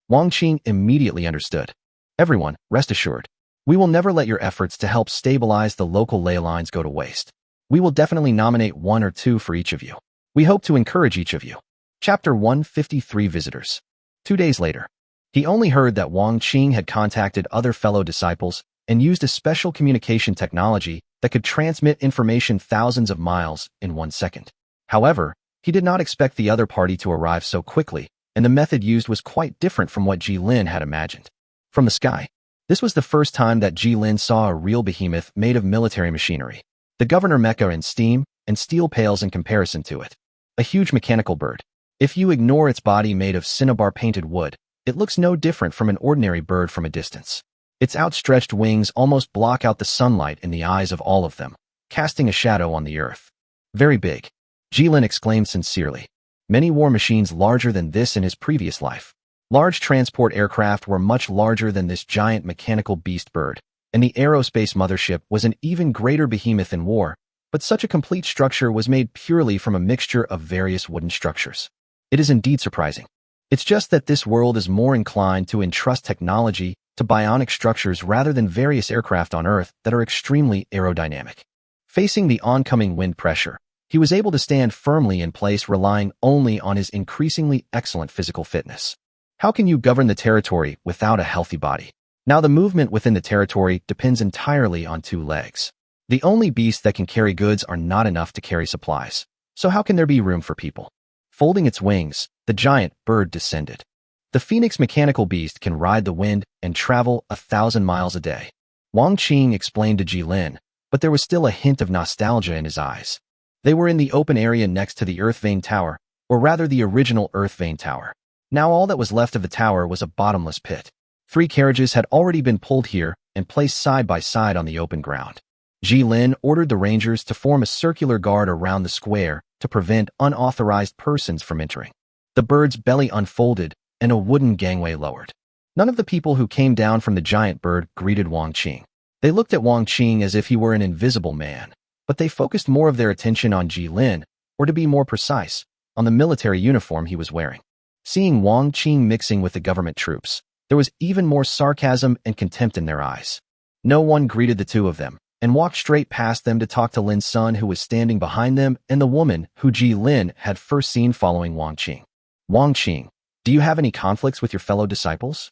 Wang Qing immediately understood. "Everyone, rest assured. We will never let your efforts to help stabilize the local ley lines go to waste. We will definitely nominate 1 or 2 for each of you. We hope to encourage each of you." Chapter 153 Visitors. 2 days later, he only heard that Wang Qing had contacted other fellow disciples and used a special communication technology that could transmit information thousands of miles in 1 second. However, he did not expect the other party to arrive so quickly, and the method used was quite different from what Jilin had imagined. From the sky, this was the first time that Jilin saw a real behemoth made of military machinery. The governor mecha in steam and steel pales in comparison to it. A huge mechanical bird. If you ignore its body made of cinnabar-painted wood, it looks no different from an ordinary bird from a distance. Its outstretched wings almost block out the sunlight in the eyes of all of them, casting a shadow on the earth. Very big. Jilin exclaimed sincerely. Many war machines larger than this in his previous life. Large transport aircraft were much larger than this giant mechanical beast bird, and the aerospace mothership was an even greater behemoth in war, but such a complete structure was made purely from a mixture of various wooden structures. It is indeed surprising. It's just that this world is more inclined to entrust technology to bionic structures rather than various aircraft on Earth that are extremely aerodynamic. Facing the oncoming wind pressure, he was able to stand firmly in place relying only on his increasingly excellent physical fitness. How can you govern the territory without a healthy body? Now the movement within the territory depends entirely on 2 legs. The only beasts that can carry goods are not enough to carry supplies. So how can there be room for people? Folding its wings, the giant bird descended. The phoenix mechanical beast can ride the wind and travel 1,000 miles a day. Wang Qing explained to Jilin, but there was still a hint of nostalgia in his eyes. They were in the open area next to the Earth Vein Tower, or rather the original Earth Vein Tower. Now all that was left of the tower was a bottomless pit. 3 carriages had already been pulled here and placed side by side on the open ground. Jilin ordered the rangers to form a circular guard around the square to prevent unauthorized persons from entering. The bird's belly unfolded and a wooden gangway lowered. None of the people who came down from the giant bird greeted Wang Qing. They looked at Wang Qing as if he were an invisible man, but they focused more of their attention on Jilin, or to be more precise, on the military uniform he was wearing. Seeing Wang Qing mixing with the government troops, there was even more sarcasm and contempt in their eyes. No one greeted the two of them, and walked straight past them to talk to Lin's son who was standing behind them and the woman who Jilin had first seen following Wang Qing. "Wang Qing, do you have any conflicts with your fellow disciples?"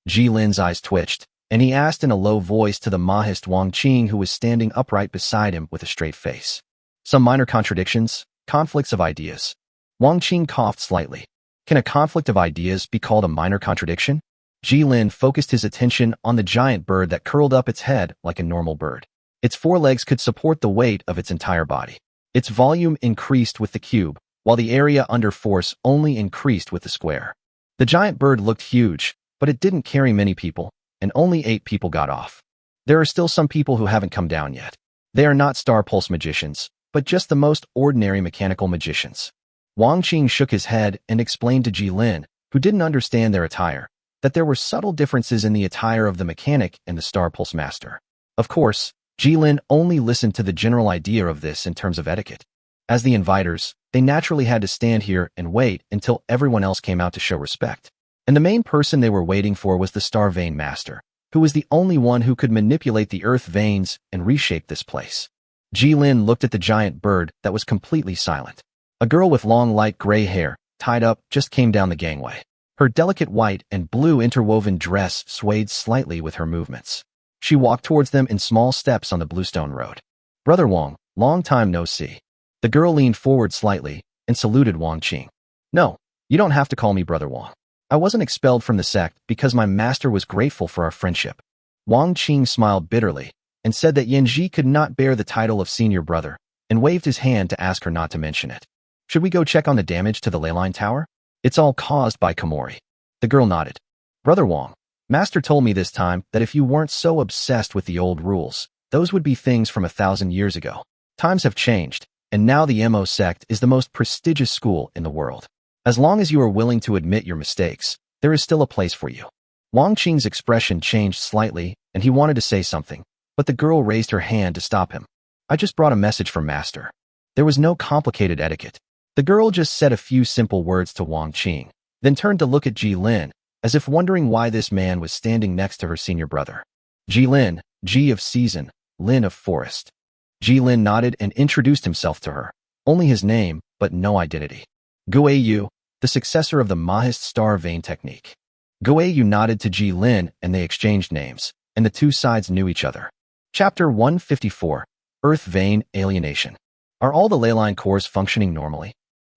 Jilin's eyes twitched, And he asked in a low voice to the Mahist Wang Qing, who was standing upright beside him with a straight face. Some minor contradictions, conflicts of ideas. Wang Qing coughed slightly. Can a conflict of ideas be called a minor contradiction? Jilin focused his attention on the giant bird that curled up its head like a normal bird. Its forelegs could support the weight of its entire body. Its volume increased with the cube, while the area under force only increased with the square. The giant bird looked huge, but it didn't carry many people, and only 8 people got off. There are still some people who haven't come down yet. They are not star pulse magicians, but just the most ordinary mechanical magicians. Wang Qing shook his head and explained to Jilin, who didn't understand their attire, that there were subtle differences in the attire of the mechanic and the star pulse master. Of course, Jilin only listened to the general idea of this in terms of etiquette. As the inviters, they naturally had to stand here and wait until everyone else came out to show respect. And the main person they were waiting for was the Star Vein Master, who was the only one who could manipulate the earth veins and reshape this place. Jilin looked at the giant bird that was completely silent. A girl with long light gray hair, tied up, just came down the gangway. Her delicate white and blue interwoven dress swayed slightly with her movements. She walked towards them in small steps on the bluestone road. "Brother Wang, long time no see." The girl leaned forward slightly and saluted Wang Qing. "No, you don't have to call me Brother Wang. I wasn't expelled from the sect because my master was grateful for our friendship." Wang Qing smiled bitterly and said that Yanji could not bear the title of senior brother, and waved his hand to ask her not to mention it. "Should we go check on the damage to the leyline tower? It's all caused by Komori." The girl nodded. "Brother Wang, Master told me this time that if you weren't so obsessed with the old rules, those would be things from 1,000 years ago. Times have changed, and now the MO sect is the most prestigious school in the world. As long as you are willing to admit your mistakes, there is still a place for you." Wang Qing's expression changed slightly, and he wanted to say something, but the girl raised her hand to stop him. "I just brought a message from Master." There was no complicated etiquette. The girl just said a few simple words to Wang Qing, then turned to look at Jilin, as if wondering why this man was standing next to her senior brother. "Jilin, Ji of Season, Lin of Forest." Jilin nodded and introduced himself to her, only his name, but no identity. "Guiyu, the successor of the Mahist Star Vein technique." Guiyu nodded to Jilin and they exchanged names, and the two sides knew each other. Chapter 154, Earth Vein Alienation. Are all the leyline cores functioning normally?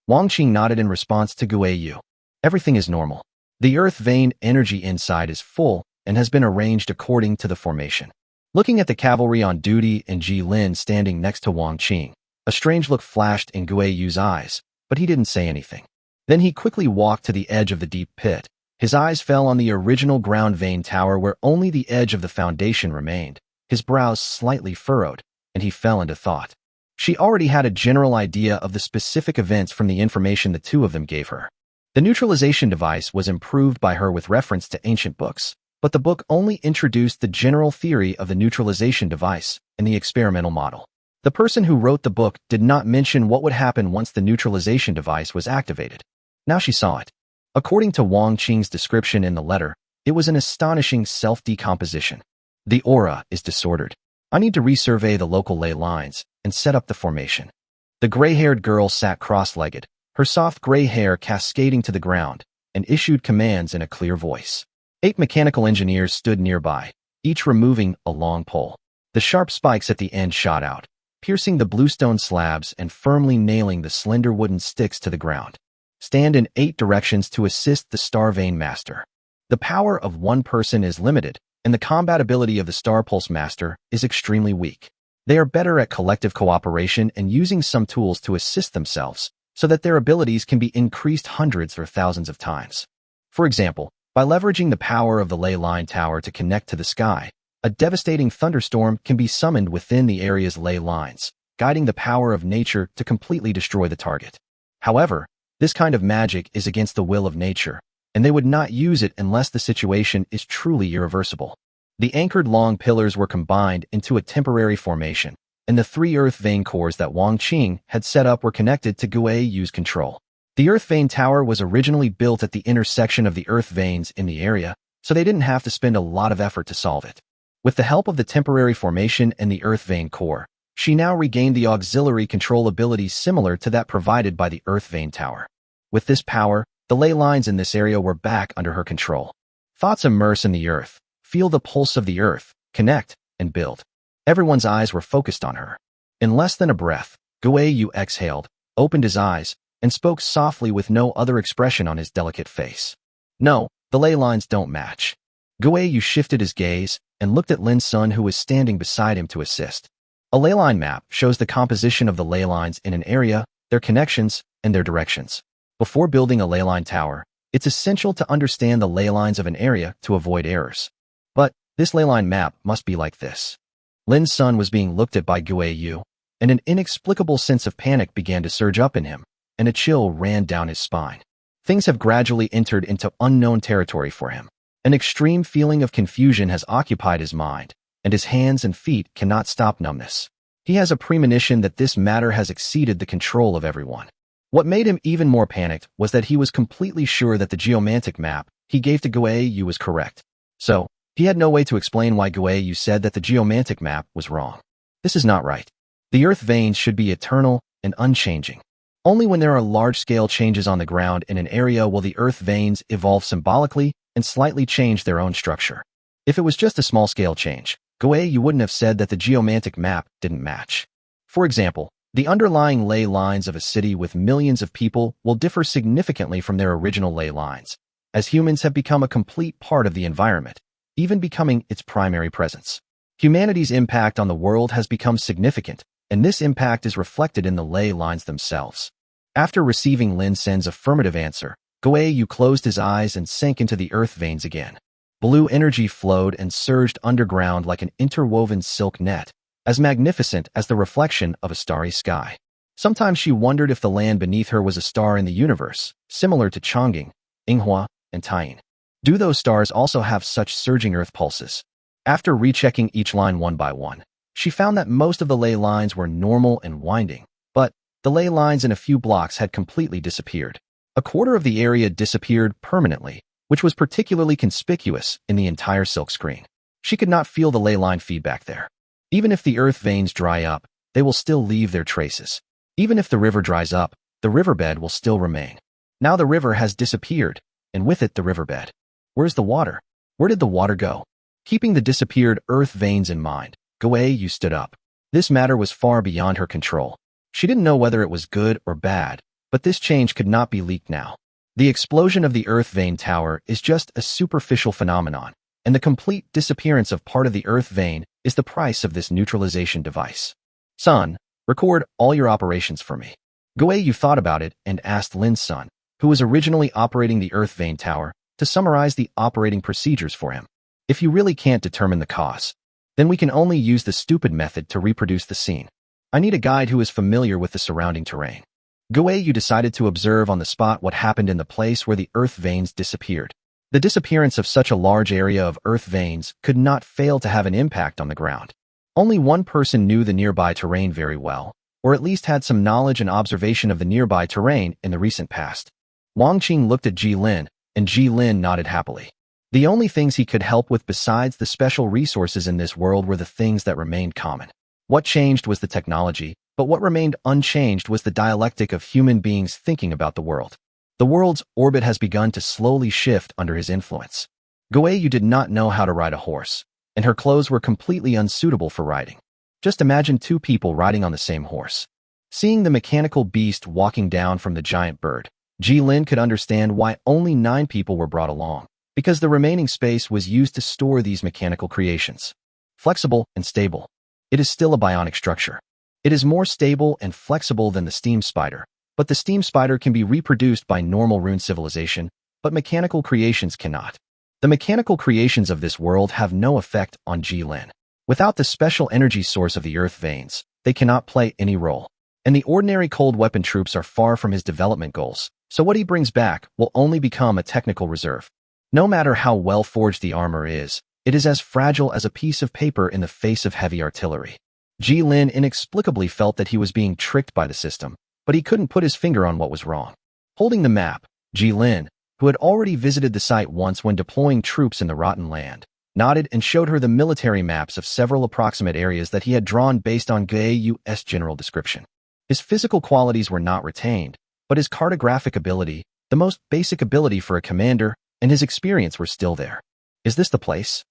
Wang Qing nodded in response to Guiyu. "Everything is normal. The earth vein energy inside is full and has been arranged according to the formation." Looking at the cavalry on duty and Jilin standing next to Wang Qing, a strange look flashed in Guiyu's eyes, but he didn't say anything. Then he quickly walked to the edge of the deep pit. His eyes fell on the original ground vein tower where only the edge of the foundation remained. His brows slightly furrowed, and he fell into thought. She already had a general idea of the specific events from the information the two of them gave her. The neutralization device was improved by her with reference to ancient books, but the book only introduced the general theory of the neutralization device and the experimental model. The person who wrote the book did not mention what would happen once the neutralization device was activated. Now she saw it. According to Wang Qing's description in the letter, it was an astonishing self-decomposition. "The aura is disordered. I need to resurvey the local ley lines and set up the formation." The gray-haired girl sat cross-legged, her soft gray hair cascading to the ground, and issued commands in a clear voice. 8 mechanical engineers stood nearby, each removing a long pole. The sharp spikes at the end shot out, piercing the bluestone slabs and firmly nailing the slender wooden sticks to the ground. "Stand in 8 directions to assist the Star Vein Master." The power of one person is limited, and the combatability of the Star Pulse Master is extremely weak. They are better at collective cooperation and using some tools to assist themselves, so that their abilities can be increased hundreds or thousands of times. For example, by leveraging the power of the ley line tower to connect to the sky, a devastating thunderstorm can be summoned within the area's ley lines, guiding the power of nature to completely destroy the target. However, this kind of magic is against the will of nature, and they would not use it unless the situation is truly irreversible. The anchored long pillars were combined into a temporary formation, and the 3 earth vein cores that Wang Qing had set up were connected to Guiyu's control. The earth vein tower was originally built at the intersection of the earth veins in the area, so they didn't have to spend a lot of effort to solve it. With the help of the temporary formation and the earth vein core, she now regained the auxiliary control abilities similar to that provided by the earth vein tower. With this power, the ley lines in this area were back under her control. Thoughts immerse in the earth, feel the pulse of the earth, connect, and build. Everyone's eyes were focused on her. In less than a breath, Guiyu exhaled, opened his eyes, and spoke softly with no other expression on his delicate face. No, the ley lines don't match. Guiyu shifted his gaze and looked at Lin Sun, who was standing beside him to assist. A ley line map shows the composition of the ley lines in an area, their connections, and their directions. Before building a ley line tower, it's essential to understand the ley lines of an area to avoid errors. But this ley line map must be like this. Lin Sun was being looked at by Guiyu, and an inexplicable sense of panic began to surge up in him, and a chill ran down his spine. Things have gradually entered into unknown territory for him. An extreme feeling of confusion has occupied his mind, and his hands and feet cannot stop numbness. He has a premonition that this matter has exceeded the control of everyone. What made him even more panicked was that he was completely sure that the geomantic map he gave to Guiyu was correct. So, he had no way to explain why Guiyu said that the geomantic map was wrong. This is not right. The earth veins should be eternal and unchanging. Only when there are large-scale changes on the ground in an area will the earth veins evolve symbolically and slightly change their own structure. If it was just a small-scale change, Guiyu wouldn't have said that the geomantic map didn't match. For example, the underlying ley lines of a city with millions of people will differ significantly from their original ley lines, as humans have become a complete part of the environment, even becoming its primary presence. Humanity's impact on the world has become significant, and this impact is reflected in the ley lines themselves. After receiving Lin Sun's affirmative answer, Guiyu closed his eyes and sank into the earth veins again. Blue energy flowed and surged underground like an interwoven silk net, as magnificent as the reflection of a starry sky. Sometimes she wondered if the land beneath her was a star in the universe, similar to Chang'e, Manhwa, and Taiying. Do those stars also have such surging earth pulses? After rechecking each line one by one, she found that most of the ley lines were normal and winding, but the ley lines in a few blocks had completely disappeared. A quarter of the area disappeared permanently, which was particularly conspicuous in the entire silk screen. She could not feel the ley line feedback there. Even if the earth veins dry up, they will still leave their traces. Even if the river dries up, the riverbed will still remain. Now the river has disappeared, and with it the riverbed. Where's the water? Where did the water go? Keeping the disappeared earth veins in mind, Guiyu stood up. This matter was far beyond her control. She didn't know whether it was good or bad, but this change could not be leaked now. The explosion of the earth vein tower is just a superficial phenomenon, and the complete disappearance of part of the earth vein is the price of this neutralization device. Son, record all your operations for me. Guiyu thought about it and asked Lin Sun, who was originally operating the earth vein tower, to summarize the operating procedures for him. If you really can't determine the cause, then we can only use the stupid method to reproduce the scene. I need a guide who is familiar with the surrounding terrain. Guiyu decided to observe on the spot what happened in the place where the earth veins disappeared. The disappearance of such a large area of earth veins could not fail to have an impact on the ground. Only one person knew the nearby terrain very well, or at least had some knowledge and observation of the nearby terrain in the recent past. Wang Qing looked at Ji Lin, and Ji Lin nodded happily. The only things he could help with besides the special resources in this world were the things that remained common. What changed was the technology, but what remained unchanged was the dialectic of human beings thinking about the world. The world's orbit has begun to slowly shift under his influence. Guiyu did not know how to ride a horse, and her clothes were completely unsuitable for riding. Just imagine two people riding on the same horse. Seeing the mechanical beast walking down from the giant bird, Ji Lin could understand why only 9 people were brought along, because the remaining space was used to store these mechanical creations. Flexible and stable. It is still a bionic structure. It is more stable and flexible than the steam spider, but the steam spider can be reproduced by normal rune civilization, but mechanical creations cannot. The mechanical creations of this world have no effect on Ji Lin. Without the special energy source of the earth veins, they cannot play any role. And the ordinary cold weapon troops are far from his development goals, so what he brings back will only become a technical reserve. No matter how well forged the armor is, it is as fragile as a piece of paper in the face of heavy artillery. Ji Lin inexplicably felt that he was being tricked by the system, but he couldn't put his finger on what was wrong. Holding the map, Ji Lin, who had already visited the site once when deploying troops in the Rotten Land, nodded and showed her the military maps of several approximate areas that he had drawn based on Guiyu's general description. His physical qualities were not retained, but his cartographic ability, the most basic ability for a commander, and his experience were still there. Is this the place?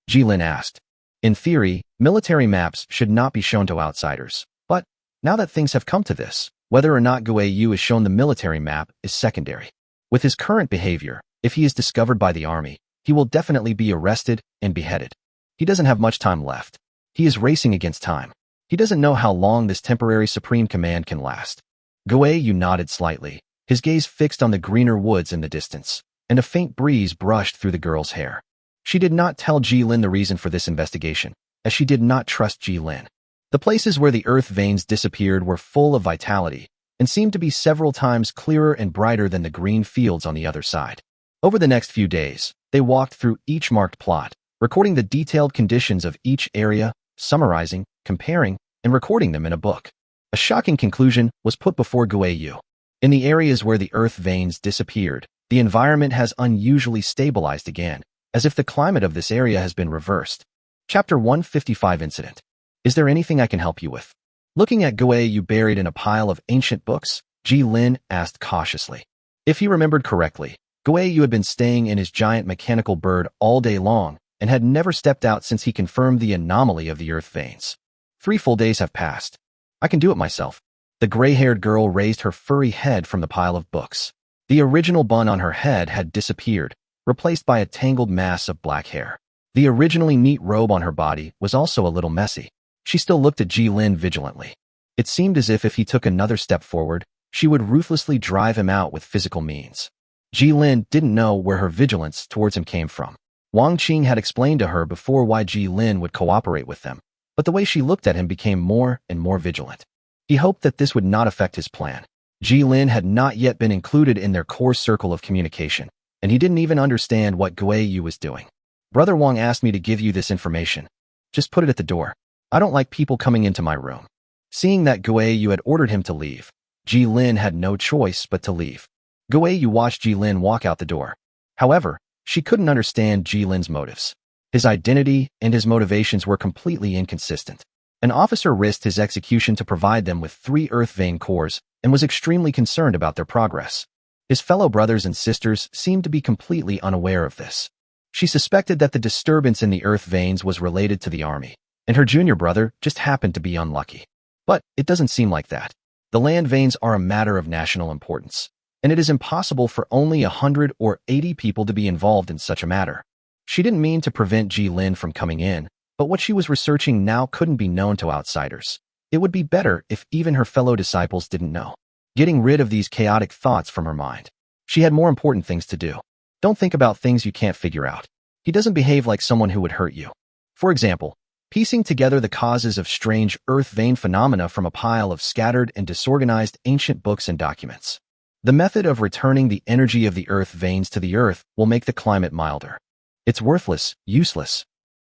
Jilin asked. In theory, military maps should not be shown to outsiders. But, now that things have come to this, whether or not Guiyu is shown the military map is secondary. With his current behavior, if he is discovered by the army, he will definitely be arrested and beheaded. He doesn't have much time left. He is racing against time. He doesn't know how long this temporary supreme command can last. Guiyu nodded slightly, his gaze fixed on the greener woods in the distance, and a faint breeze brushed through the girl's hair. She did not tell Jilin the reason for this investigation, as she did not trust Jilin. The places where the earth veins disappeared were full of vitality, and seemed to be several times clearer and brighter than the green fields on the other side. Over the next few days, they walked through each marked plot, recording the detailed conditions of each area, summarizing, comparing, and recording them in a book. A shocking conclusion was put before Guiyu. In the areas where the earth veins disappeared, the environment has unusually stabilized again, as if the climate of this area has been reversed. Chapter 155 Incident. Is there anything I can help you with? Looking at Guiyu buried in a pile of ancient books, Jilin asked cautiously. If he remembered correctly, Guiyu had been staying in his giant mechanical bird all day long and had never stepped out since he confirmed the anomaly of the earth veins. 3 full days have passed. I can do it myself. The gray-haired girl raised her furry head from the pile of books. The original bun on her head had disappeared, replaced by a tangled mass of black hair. The originally neat robe on her body was also a little messy. She still looked at Jilin vigilantly. It seemed as if he took another step forward, she would ruthlessly drive him out with physical means. Jilin didn't know where her vigilance towards him came from. Wang Qing had explained to her before why Jilin would cooperate with them, but the way she looked at him became more and more vigilant. He hoped that this would not affect his plan. Jilin had not yet been included in their core circle of communication, and he didn't even understand what Guiyu was doing. Brother Wang asked me to give you this information. Just put it at the door. I don't like people coming into my room. Seeing that Guiyu had ordered him to leave, Jilin had no choice but to leave. Guiyu watched Jilin walk out the door. However, she couldn't understand Jilin's motives. His identity and his motivations were completely inconsistent. An officer risked his execution to provide them with 3 earth vein cores and was extremely concerned about their progress. His fellow brothers and sisters seemed to be completely unaware of this. She suspected that the disturbance in the earth veins was related to the army, and her junior brother just happened to be unlucky. But it doesn't seem like that. The land veins are a matter of national importance, and it is impossible for only 100 or 80 people to be involved in such a matter. She didn't mean to prevent Jilin from coming in, but what she was researching now couldn't be known to outsiders. It would be better if even her fellow disciples didn't know. Getting rid of these chaotic thoughts from her mind. She had more important things to do. Don't think about things you can't figure out. He doesn't behave like someone who would hurt you. For example, piecing together the causes of strange earth vein phenomena from a pile of scattered and disorganized ancient books and documents. The method of returning the energy of the earth veins to the earth will make the climate milder. It's worthless, useless.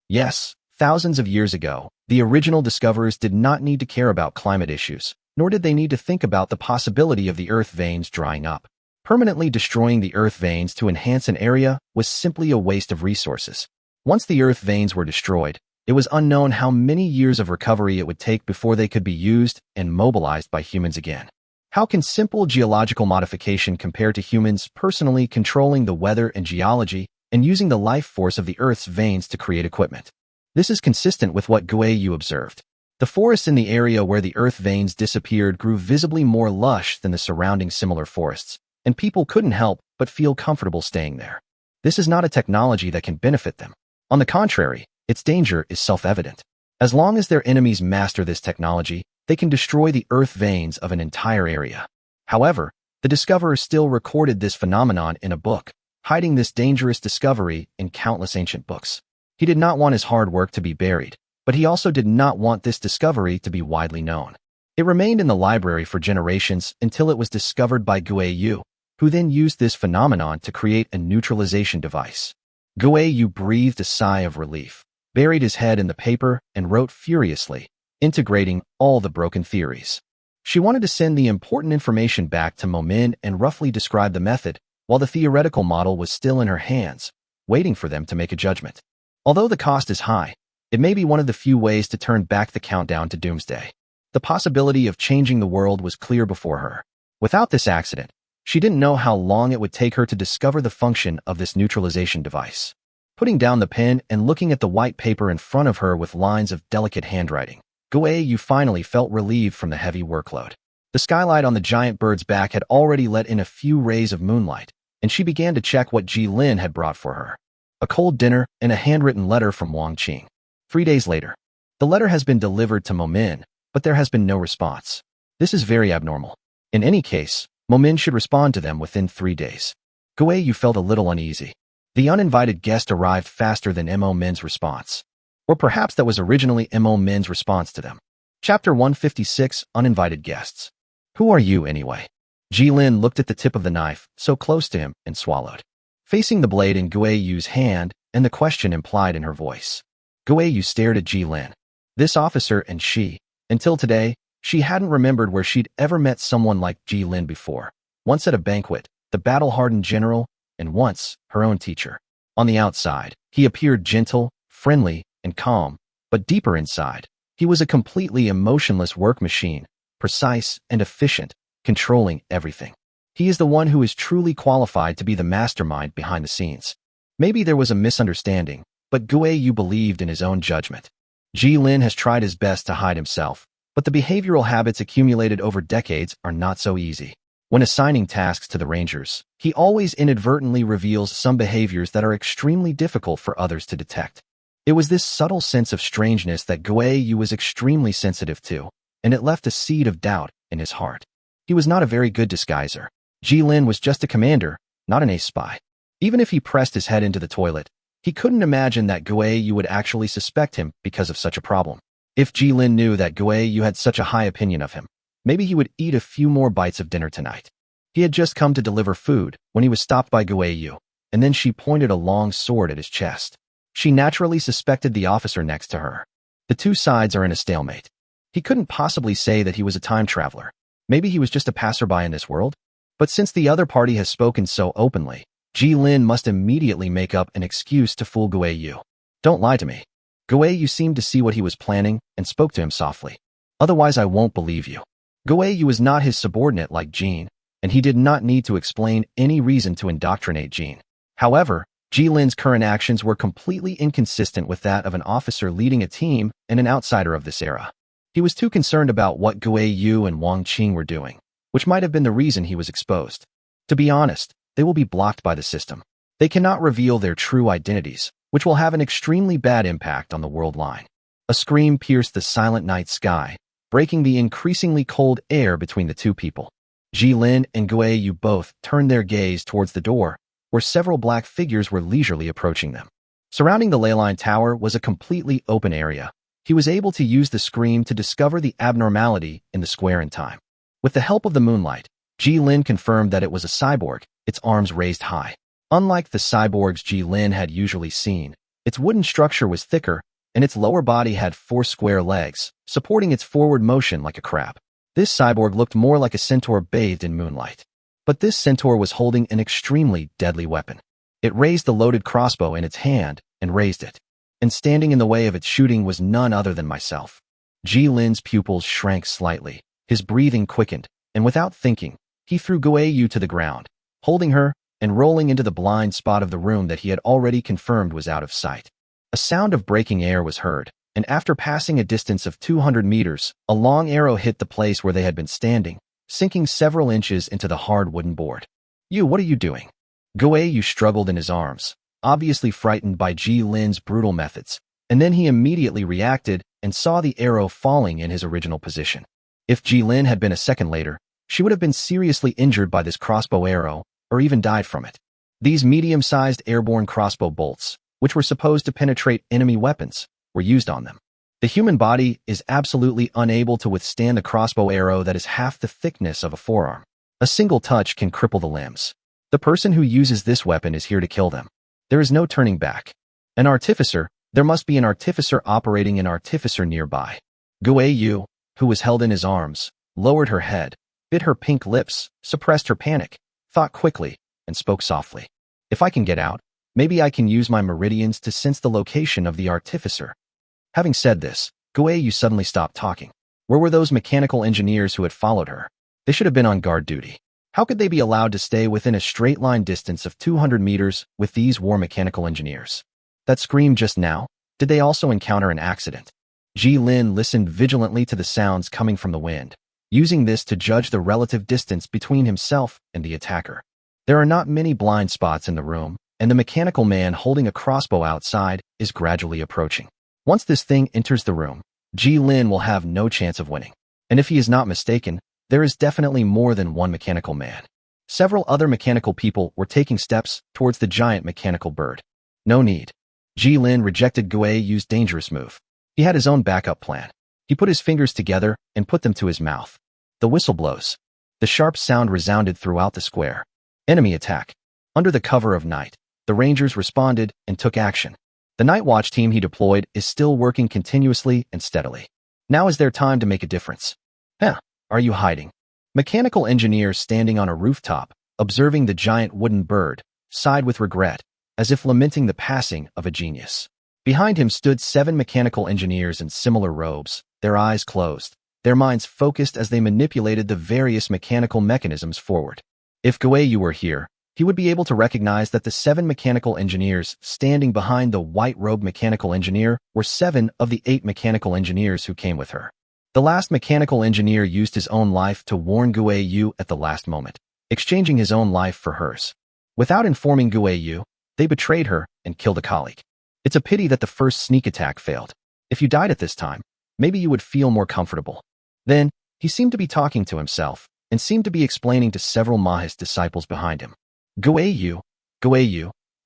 Yes, thousands of years ago, the original discoverers did not need to care about climate issues, nor did they need to think about the possibility of the earth veins drying up. Permanently destroying the earth veins to enhance an area was simply a waste of resources. Once the earth veins were destroyed, it was unknown how many years of recovery it would take before they could be used and mobilized by humans again. How can simple geological modification compare to humans personally controlling the weather and geology and using the life force of the earth's veins to create equipment? This is consistent with what Guiyu observed. The forests in the area where the earth veins disappeared grew visibly more lush than the surrounding similar forests, and people couldn't help but feel comfortable staying there. This is not a technology that can benefit them. On the contrary, its danger is self-evident. As long as their enemies master this technology, they can destroy the earth veins of an entire area. However, the discoverer still recorded this phenomenon in a book, hiding this dangerous discovery in countless ancient books. He did not want his hard work to be buried, but he also did not want this discovery to be widely known. It remained in the library for generations until it was discovered by Guiyu, who then used this phenomenon to create a neutralization device. Guiyu breathed a sigh of relief, buried his head in the paper, and wrote furiously, integrating all the broken theories. She wanted to send the important information back to Momin and roughly describe the method, while the theoretical model was still in her hands, waiting for them to make a judgment. Although the cost is high, it may be one of the few ways to turn back the countdown to doomsday. The possibility of changing the world was clear before her. Without this accident, she didn't know how long it would take her to discover the function of this neutralization device. Putting down the pen and looking at the white paper in front of her with lines of delicate handwriting, Yu finally felt relieved from the heavy workload. The skylight on the giant bird's back had already let in a few rays of moonlight, and she began to check what Lin had brought for her. A cold dinner and a handwritten letter from Wang Qing. 3 days later. The letter has been delivered to Momin, but there has been no response. This is very abnormal. In any case, Momin should respond to them within 3 days. Yu felt a little uneasy. The uninvited guest arrived faster than Mo Min's response. Or perhaps that was originally Mo Min's response to them. Chapter 156, Uninvited Guests. Who are you, anyway? Lin looked at the tip of the knife, so close to him, and swallowed. Facing the blade in Yu's hand, and the question implied in her voice. Yu stared at Lin. This officer and she, until today, she hadn't remembered where she'd ever met someone like Lin before. Once at a banquet, the battle-hardened general, and once, her own teacher. On the outside, he appeared gentle, friendly, and calm, but deeper inside, he was a completely emotionless work machine, precise and efficient, controlling everything. He is the one who is truly qualified to be the mastermind behind the scenes. Maybe there was a misunderstanding, but Yu believed in his own judgment. Lin has tried his best to hide himself, but the behavioral habits accumulated over decades are not so easy. When assigning tasks to the Rangers, he always inadvertently reveals some behaviors that are extremely difficult for others to detect. It was this subtle sense of strangeness that Yu was extremely sensitive to, and it left a seed of doubt in his heart. He was not a very good disguiser. Lin was just a commander, not an ace spy. Even if he pressed his head into the toilet, he couldn't imagine that Yu would actually suspect him because of such a problem. If Lin knew that Yu had such a high opinion of him, maybe he would eat a few more bites of dinner tonight. He had just come to deliver food when he was stopped by Yu, and then she pointed a long sword at his chest. She naturally suspected the officer next to her. The two sides are in a stalemate. He couldn't possibly say that he was a time traveler. Maybe he was just a passerby in this world? But since the other party has spoken so openly, Lin must immediately make up an excuse to fool Yu. Don't lie to me. Yu seemed to see what he was planning and spoke to him softly. Otherwise I won't believe you. Yu was not his subordinate like Jean, and he did not need to explain any reason to indoctrinate Jean. However, Lin's current actions were completely inconsistent with that of an officer leading a team and an outsider of this era. He was too concerned about what Yu and Wang Qing were doing, which might have been the reason he was exposed. To be honest, they will be blocked by the system. They cannot reveal their true identities, which will have an extremely bad impact on the world line. A scream pierced the silent night sky, breaking the increasingly cold air between the two people. Lin and Yu both turned their gaze towards the door, where several black figures were leisurely approaching them. Surrounding the leyline tower was a completely open area. He was able to use the scream to discover the abnormality in the square in time. With the help of the moonlight, Lin confirmed that it was a cyborg, its arms raised high. Unlike the cyborgs Lin had usually seen, its wooden structure was thicker, and its lower body had 4 square legs, supporting its forward motion like a crab. This cyborg looked more like a centaur bathed in moonlight. But this centaur was holding an extremely deadly weapon. It raised the loaded crossbow in its hand and raised it. And standing in the way of its shooting was none other than myself. Lin's pupils shrank slightly, his breathing quickened, and without thinking, he threw Yu to the ground, holding her and rolling into the blind spot of the room that he had already confirmed was out of sight. A sound of breaking air was heard, and after passing a distance of 200 meters, a long arrow hit the place where they had been standing, sinking several inches into the hard wooden board. What are you doing? Yu struggled in his arms, obviously frightened by Lin's brutal methods, and then he immediately reacted and saw the arrow falling in his original position. If Lin had been a second later, she would have been seriously injured by this crossbow arrow, or even died from it. These medium-sized airborne crossbow bolts, which were supposed to penetrate enemy weapons, were used on them. The human body is absolutely unable to withstand a crossbow arrow that is half the thickness of a forearm. A single touch can cripple the limbs. The person who uses this weapon is here to kill them. There is no turning back. An artificer, there must be an artificer operating an artificer nearby. Yu, who was held in his arms, lowered her head, bit her pink lips, suppressed her panic, thought quickly, and spoke softly. If I can get out, maybe I can use my meridians to sense the location of the artificer. Having said this, Yu suddenly stopped talking. Where were those mechanical engineers who had followed her? They should have been on guard duty. How could they be allowed to stay within a straight line distance of 200 meters with these war mechanical engineers? That scream just now? Did they also encounter an accident? Ji Lin listened vigilantly to the sounds coming from the wind, using this to judge the relative distance between himself and the attacker. There are not many blind spots in the room, and the mechanical man holding a crossbow outside is gradually approaching. Once this thing enters the room, Ji Lin will have no chance of winning. And if he is not mistaken, there is definitely more than one mechanical man. Several other mechanical people were taking steps towards the giant mechanical bird. No need. Ji Lin rejected Gui Yu's dangerous move. He had his own backup plan. He put his fingers together and put them to his mouth. The whistle blows. The sharp sound resounded throughout the square. Enemy attack. Under the cover of night, the Rangers responded and took action. The night watch team he deployed is still working continuously and steadily. Now is their time to make a difference. Are you hiding? Mechanical engineer standing on a rooftop, observing the giant wooden bird, sighed with regret, as if lamenting the passing of a genius. Behind him stood 7 mechanical engineers in similar robes, their eyes closed, their minds focused as they manipulated the various mechanical mechanisms forward. If Gui Yu were here, he would be able to recognize that the 7 mechanical engineers standing behind the white-robed mechanical engineer were 7 of the 8 mechanical engineers who came with her. The last mechanical engineer used his own life to warn Gui Yu at the last moment, exchanging his own life for hers. Without informing Gui Yu, they betrayed her and killed a colleague. It's a pity that the first sneak attack failed. If you died at this time, maybe you would feel more comfortable. Then, he seemed to be talking to himself, and seemed to be explaining to several Mahis disciples behind him. Gui Yu,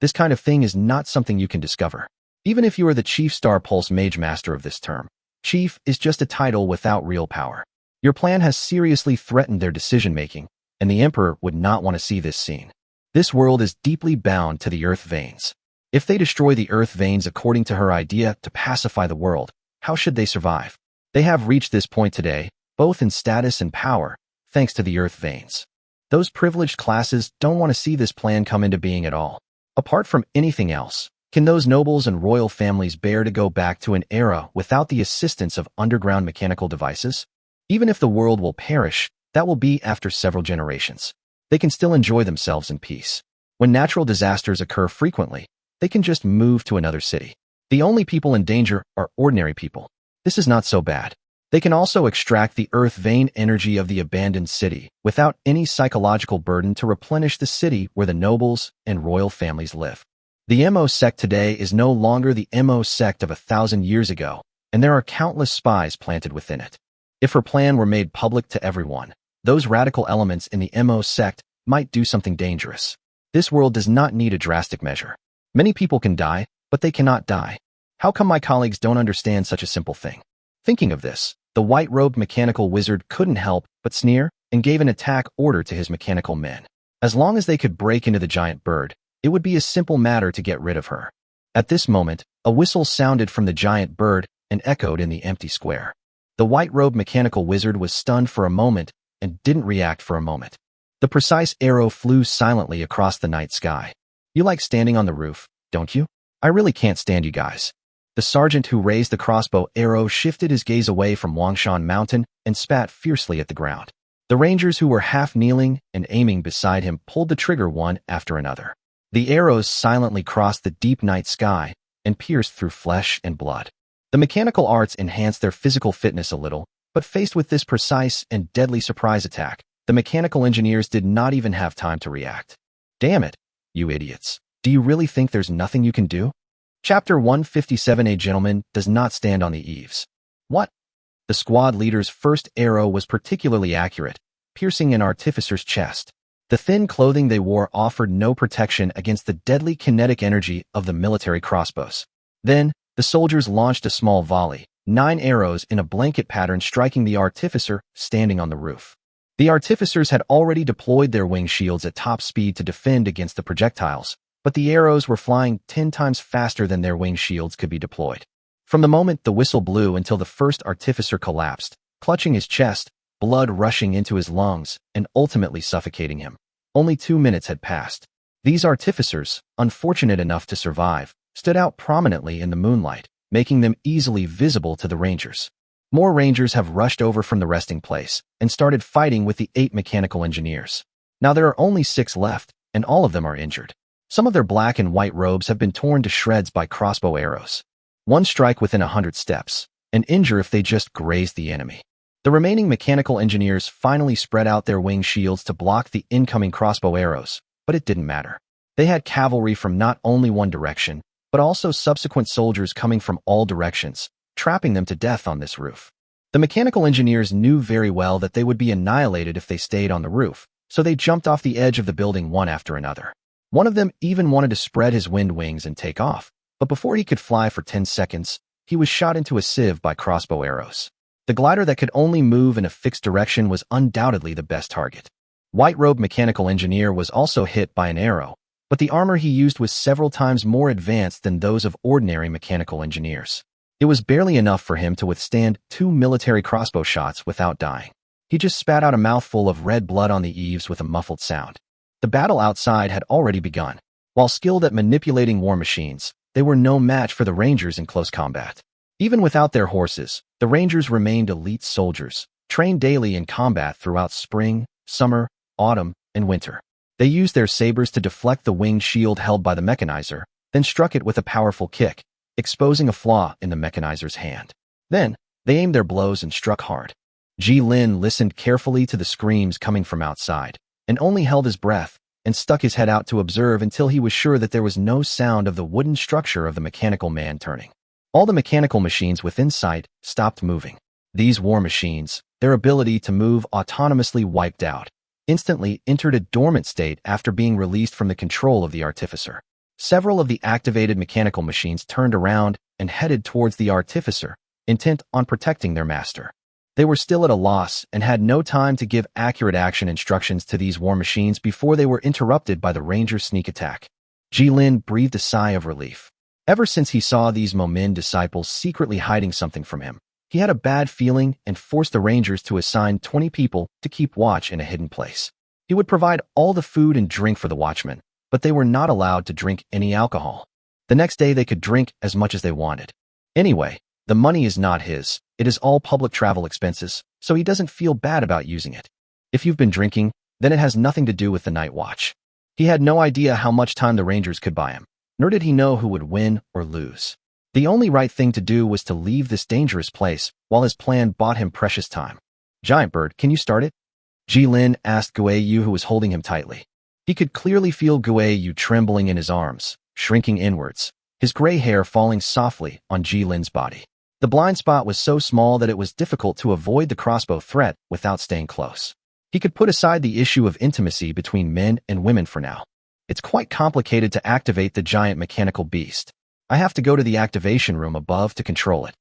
this kind of thing is not something you can discover. Even if you are the Chief Star Pulse Mage Master of this term, Chief is just a title without real power. Your plan has seriously threatened their decision-making, and the Emperor would not want to see this scene. This world is deeply bound to the Earth Veins. If they destroy the Earth Veins according to her idea to pacify the world, how should they survive? They have reached this point today, both in status and power, thanks to the Earth Veins. Those privileged classes don't want to see this plan come into being at all. Apart from anything else, can those nobles and royal families bear to go back to an era without the assistance of underground mechanical devices? Even if the world will perish, that will be after several generations. They can still enjoy themselves in peace. When natural disasters occur frequently, they can just move to another city. The only people in danger are ordinary people. This is not so bad. They can also extract the earth vein energy of the abandoned city without any psychological burden to replenish the city where the nobles and royal families live. The MO sect today is no longer the MO sect of 1,000 years ago, and there are countless spies planted within it. If her plan were made public to everyone, those radical elements in the MO sect might do something dangerous. This world does not need a drastic measure. Many people can die, but they cannot die. How come my colleagues don't understand such a simple thing? Thinking of this, the white-robed mechanical wizard couldn't help but sneer and gave an attack order to his mechanical men. As long as they could break into the giant bird, it would be a simple matter to get rid of her. At this moment, a whistle sounded from the giant bird and echoed in the empty square. The white-robed mechanical wizard was stunned for a moment and didn't react for a moment. The precise arrow flew silently across the night sky. You like standing on the roof, don't you? I really can't stand you guys. The sergeant who raised the crossbow arrow shifted his gaze away from Wangshan Mountain and spat fiercely at the ground. The rangers who were half kneeling and aiming beside him pulled the trigger one after another. The arrows silently crossed the deep night sky and pierced through flesh and blood. The mechanical arts enhanced their physical fitness a little, but faced with this precise and deadly surprise attack, the mechanical engineers did not even have time to react. Damn it, you idiots. Do you really think there's nothing you can do? Chapter 157. A gentleman does not stand on the eaves. What? The squad leader's first arrow was particularly accurate, piercing an artificer's chest. The thin clothing they wore offered no protection against the deadly kinetic energy of the military crossbows. Then, the soldiers launched a small volley, 9 arrows in a blanket pattern striking the artificer standing on the roof. The artificers had already deployed their wing shields at top speed to defend against the projectiles, but the arrows were flying 10 times faster than their wing shields could be deployed. From the moment the whistle blew until the first artificer collapsed, clutching his chest, blood rushing into his lungs, and ultimately suffocating him. Only 2 minutes had passed. These artificers, unfortunate enough to survive, stood out prominently in the moonlight, making them easily visible to the rangers. More rangers have rushed over from the resting place and started fighting with the 8 mechanical engineers. Now there are only 6 left, and all of them are injured. Some of their black and white robes have been torn to shreds by crossbow arrows. One strike within 100 steps, and injure if they just graze the enemy. The remaining mechanical engineers finally spread out their wing shields to block the incoming crossbow arrows, but it didn't matter. They had cavalry from not only one direction, but also subsequent soldiers coming from all directions, trapping them to death on this roof. The mechanical engineers knew very well that they would be annihilated if they stayed on the roof, so they jumped off the edge of the building one after another. One of them even wanted to spread his wind wings and take off, but before he could fly for 10 seconds, he was shot into a sieve by crossbow arrows. The glider that could only move in a fixed direction was undoubtedly the best target. White-robed mechanical engineer was also hit by an arrow, but the armor he used was several times more advanced than those of ordinary mechanical engineers. It was barely enough for him to withstand 2 military crossbow shots without dying. He just spat out a mouthful of red blood on the eaves with a muffled sound. The battle outside had already begun. While skilled at manipulating war machines, they were no match for the Rangers in close combat. Even without their horses, the Rangers remained elite soldiers, trained daily in combat throughout spring, summer, autumn, and winter. They used their sabers to deflect the winged shield held by the mechanizer, then struck it with a powerful kick, exposing a flaw in the mechanizer's hand. Then, they aimed their blows and struck hard. Ji-Lin listened carefully to the screams coming from outside, and only held his breath and stuck his head out to observe until he was sure that there was no sound of the wooden structure of the mechanical man turning. All the mechanical machines within sight stopped moving. These war machines, their ability to move autonomously wiped out, instantly entered a dormant state after being released from the control of the artificer. Several of the activated mechanical machines turned around and headed towards the artificer, intent on protecting their master. They were still at a loss and had no time to give accurate action instructions to these war machines before they were interrupted by the Ranger's sneak attack. Ji-Lin breathed a sigh of relief. Ever since he saw these Momin disciples secretly hiding something from him, he had a bad feeling and forced the Rangers to assign 20 people to keep watch in a hidden place. He would provide all the food and drink for the watchmen, but they were not allowed to drink any alcohol. The next day they could drink as much as they wanted. Anyway, the money is not his, it is all public travel expenses, so he doesn't feel bad about using it. If you've been drinking, then it has nothing to do with the night watch. He had no idea how much time the Rangers could buy him, nor did he know who would win or lose. The only right thing to do was to leave this dangerous place while his plan bought him precious time. Giant Bird, can you start it? Ji-Lin asked Guiyu, who was holding him tightly. He could clearly feel Guiyu trembling in his arms, shrinking inwards, his gray hair falling softly on Ji-Lin's body. The blind spot was so small that it was difficult to avoid the crossbow threat without staying close. He could put aside the issue of intimacy between men and women for now. It's quite complicated to activate the giant mechanical beast. I have to go to the activation room above to control it.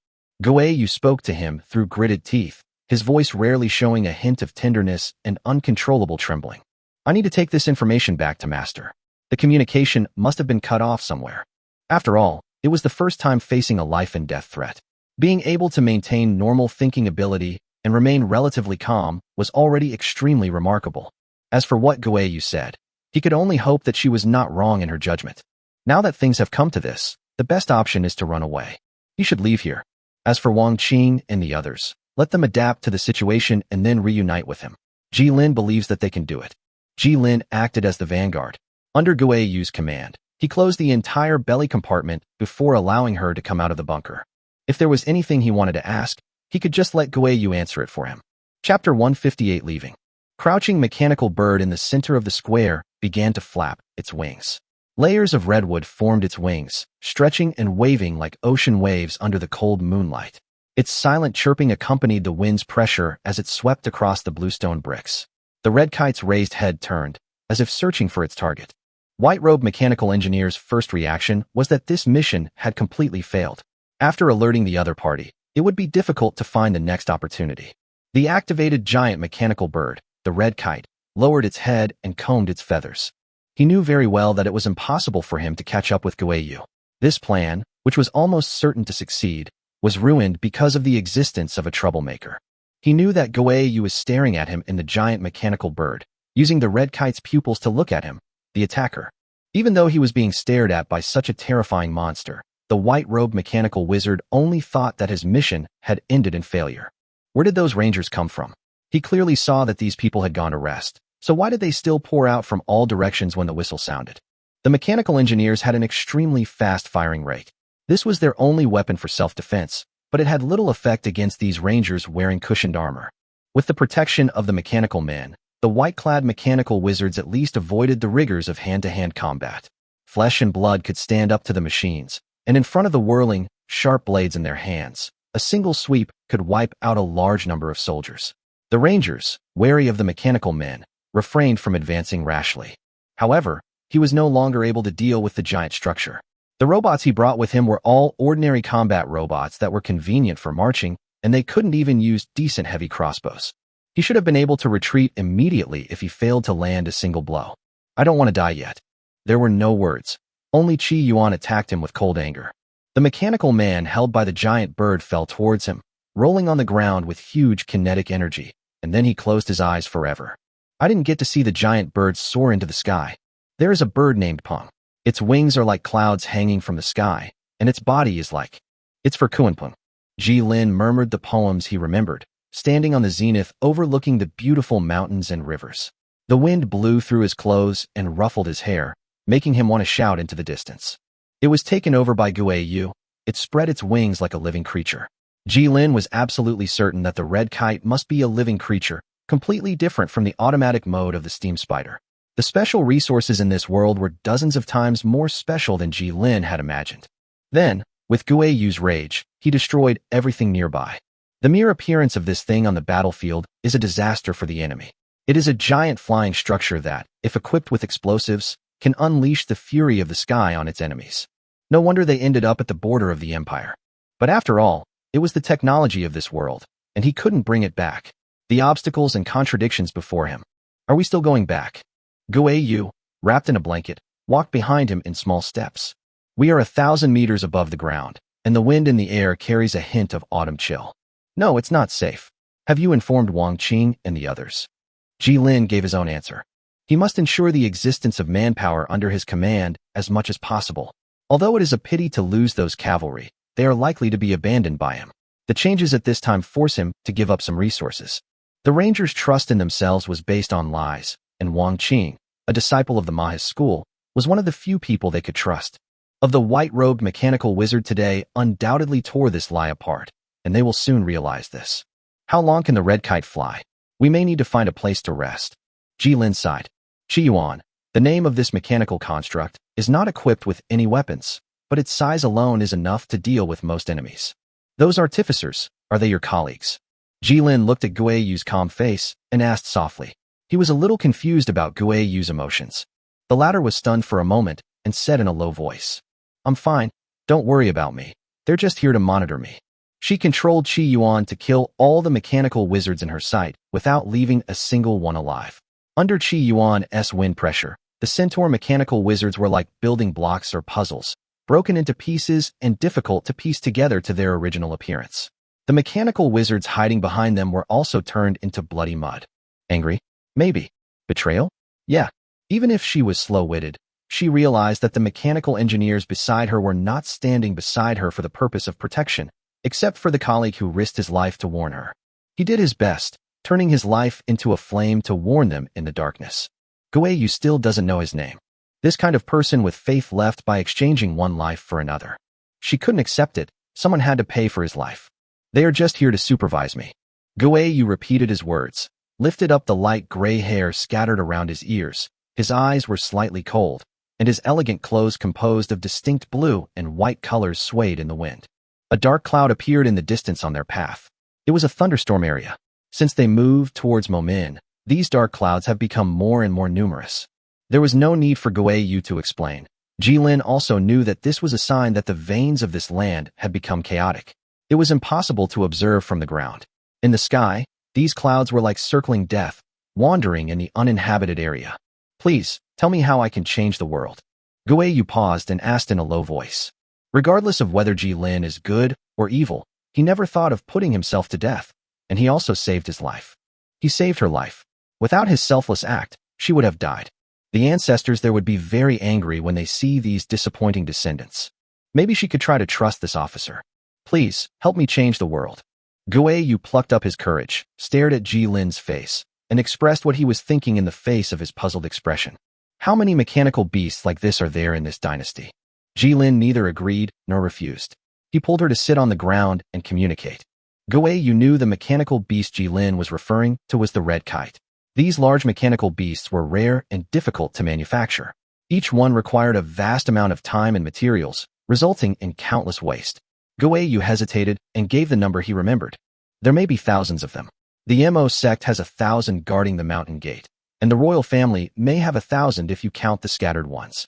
Guiyu spoke to him through gritted teeth, his voice rarely showing a hint of tenderness and uncontrollable trembling. I need to take this information back to Master. The communication must have been cut off somewhere. After all, it was the first time facing a life and death threat. Being able to maintain normal thinking ability and remain relatively calm was already extremely remarkable. As for what Guiyu said, he could only hope that she was not wrong in her judgment. Now that things have come to this, the best option is to run away. He should leave here. As for Wang Qing and the others, let them adapt to the situation and then reunite with him. Ji-Lin believes that they can do it. Ji-Lin acted as the vanguard. Under Guiyu's command, he closed the entire belly compartment before allowing her to come out of the bunker. If there was anything he wanted to ask, he could just let Guiyu answer it for him. Chapter 158 Leaving. Crouching mechanical bird in the center of the square began to flap its wings. Layers of redwood formed its wings, stretching and waving like ocean waves under the cold moonlight. Its silent chirping accompanied the wind's pressure as it swept across the bluestone bricks. The red kite's raised head turned, as if searching for its target. White-robed mechanical engineer's first reaction was that this mission had completely failed. After alerting the other party, it would be difficult to find the next opportunity. The activated giant mechanical bird, the red kite, lowered its head and combed its feathers. He knew very well that it was impossible for him to catch up with Guiyu. This plan, which was almost certain to succeed, was ruined because of the existence of a troublemaker. He knew that Guiyu was staring at him in the giant mechanical bird, using the red kite's pupils to look at him, the attacker. Even though he was being stared at by such a terrifying monster, the white-robed mechanical wizard only thought that his mission had ended in failure. Where did those rangers come from? He clearly saw that these people had gone to rest, so why did they still pour out from all directions when the whistle sounded? The mechanical engineers had an extremely fast firing rate. This was their only weapon for self-defense, but it had little effect against these rangers wearing cushioned armor. With the protection of the mechanical men, the white-clad mechanical wizards at least avoided the rigors of hand-to-hand combat. Flesh and blood could stand up to the machines, and in front of the whirling, sharp blades in their hands, a single sweep could wipe out a large number of soldiers. The rangers, wary of the mechanical men, refrained from advancing rashly. However, he was no longer able to deal with the giant structure. The robots he brought with him were all ordinary combat robots that were convenient for marching, and they couldn't even use decent heavy crossbows. He should have been able to retreat immediately if he failed to land a single blow. I don't want to die yet. There were no words. Only Chi Yuan attacked him with cold anger. The mechanical man held by the giant bird fell towards him, rolling on the ground with huge kinetic energy, and then he closed his eyes forever. I didn't get to see the giant bird soar into the sky. There is a bird named Peng. Its wings are like clouds hanging from the sky, and its body is like... It's for Kuanpeng. Ji Lin murmured the poems he remembered, standing on the zenith overlooking the beautiful mountains and rivers. The wind blew through his clothes and ruffled his hair, making him want to shout into the distance. It was taken over by Guiyu. It spread its wings like a living creature. Ji Lin was absolutely certain that the red kite must be a living creature, completely different from the automatic mode of the steam spider. The special resources in this world were dozens of times more special than Ji Lin had imagined. Then, with Guiyu's rage, he destroyed everything nearby. The mere appearance of this thing on the battlefield is a disaster for the enemy. It is a giant flying structure that, if equipped with explosives, can unleash the fury of the sky on its enemies. No wonder they ended up at the border of the empire. But after all, it was the technology of this world, and he couldn't bring it back. The obstacles and contradictions before him. Are we still going back? Guiyu, wrapped in a blanket, walked behind him in small steps. We are 1,000 meters above the ground, and the wind in the air carries a hint of autumn chill. No, it's not safe. Have you informed Wang Qing and the others? Ji Lin gave his own answer. He must ensure the existence of manpower under his command as much as possible. Although it is a pity to lose those cavalry, they are likely to be abandoned by him. The changes at this time force him to give up some resources. The Rangers' trust in themselves was based on lies, and Wang Qing, a disciple of the Mahe's school, was one of the few people they could trust. Of the white-robed mechanical wizard today undoubtedly tore this lie apart, and they will soon realize this. How long can the red kite fly? We may need to find a place to rest. Ji Lin sighed. Chi Yuan, the name of this mechanical construct, is not equipped with any weapons, but its size alone is enough to deal with most enemies. Those artificers, are they your colleagues? Ji Lin looked at Guiyu's calm face and asked softly. He was a little confused about Guiyu's emotions. The latter was stunned for a moment and said in a low voice, I'm fine, don't worry about me. They're just here to monitor me. She controlled Chi Yuan to kill all the mechanical wizards in her sight without leaving a single one alive. Under Chi Yuan's wind pressure, the centaur mechanical wizards were like building blocks or puzzles, broken into pieces and difficult to piece together to their original appearance. The mechanical wizards hiding behind them were also turned into bloody mud. Angry? Maybe. Betrayal? Yeah. Even if she was slow-witted, she realized that the mechanical engineers beside her were not standing beside her for the purpose of protection, except for the colleague who risked his life to warn her. He did his best, turning his life into a flame to warn them in the darkness. Guiyu still doesn't know his name. This kind of person with faith left by exchanging one life for another. She couldn't accept it. Someone had to pay for his life. They are just here to supervise me. Guiyu repeated his words, lifted up the light gray hair scattered around his ears. His eyes were slightly cold, and his elegant clothes composed of distinct blue and white colors swayed in the wind. A dark cloud appeared in the distance on their path. It was a thunderstorm area. Since they moved towards Momin, these dark clouds have become more and more numerous. There was no need for Guiyu to explain. Ji Lin also knew that this was a sign that the veins of this land had become chaotic. It was impossible to observe from the ground. In the sky, these clouds were like circling death, wandering in the uninhabited area. Please, tell me how I can change the world. Guiyu paused and asked in a low voice. Regardless of whether Ji Lin is good or evil, he never thought of putting himself to death, and he also saved his life. He saved her life. Without his selfless act, she would have died. The ancestors there would be very angry when they see these disappointing descendants. Maybe she could try to trust this officer. Please, help me change the world. Guiyu plucked up his courage, stared at Ji Lin's face, and expressed what he was thinking in the face of his puzzled expression. How many mechanical beasts like this are there in this dynasty? Jilin neither agreed nor refused. He pulled her to sit on the ground and communicate. You knew the mechanical beast Jilin was referring to was the red kite. These large mechanical beasts were rare and difficult to manufacture. Each one required a vast amount of time and materials, resulting in countless waste. You hesitated and gave the number he remembered. There may be thousands of them. The Mo sect has 1,000 guarding the mountain gate, and the royal family may have 1,000 if you count the scattered ones.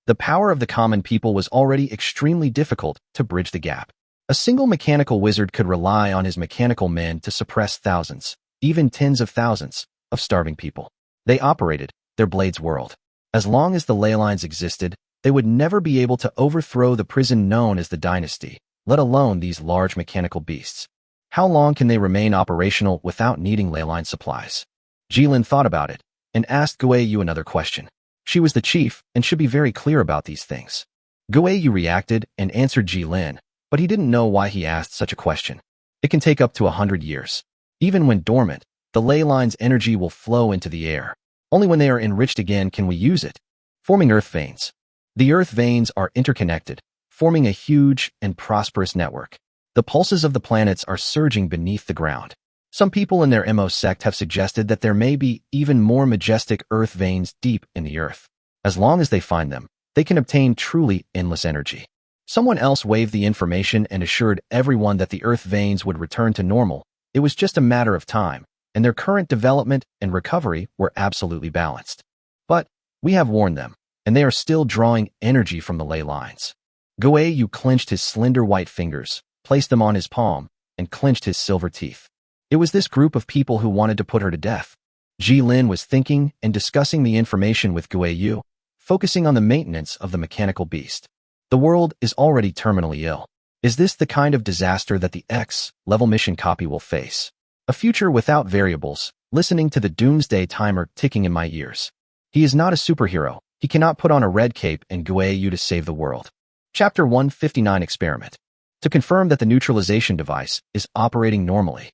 The power of the common people was already extremely difficult to bridge the gap. A single mechanical wizard could rely on his mechanical men to suppress thousands, even tens of thousands, of starving people. They operated their blades whirled. As long as the ley lines existed, they would never be able to overthrow the prison known as the dynasty, let alone these large mechanical beasts. How long can they remain operational without needing ley line supplies? Jilin thought about it and asked Guiyu another question. She was the chief and should be very clear about these things. Guiyu reacted and answered Jilin, but he didn't know why he asked such a question. It can take up to 100 years. Even when dormant, the ley line's energy will flow into the air. Only when they are enriched again can we use it, forming earth veins. The earth veins are interconnected, forming a huge and prosperous network. The pulses of the planets are surging beneath the ground. Some people in their Mo sect have suggested that there may be even more majestic earth veins deep in the earth. As long as they find them, they can obtain truly endless energy. Someone else waved the information and assured everyone that the earth veins would return to normal. It was just a matter of time, and their current development and recovery were absolutely balanced. But we have warned them, and they are still drawing energy from the ley lines. Guiyu clenched his slender white fingers, placed them on his palm, and clenched his silver teeth. It was this group of people who wanted to put her to death. Jilin was thinking and discussing the information with Guiyu, focusing on the maintenance of the mechanical beast. The world is already terminally ill. Is this the kind of disaster that the X-level mission copy will face? A future without variables, listening to the doomsday timer ticking in my ears. He is not a superhero. He cannot put on a red cape and Guiyu to save the world. Chapter 159 Experiment. To confirm that the neutralization device is operating normally.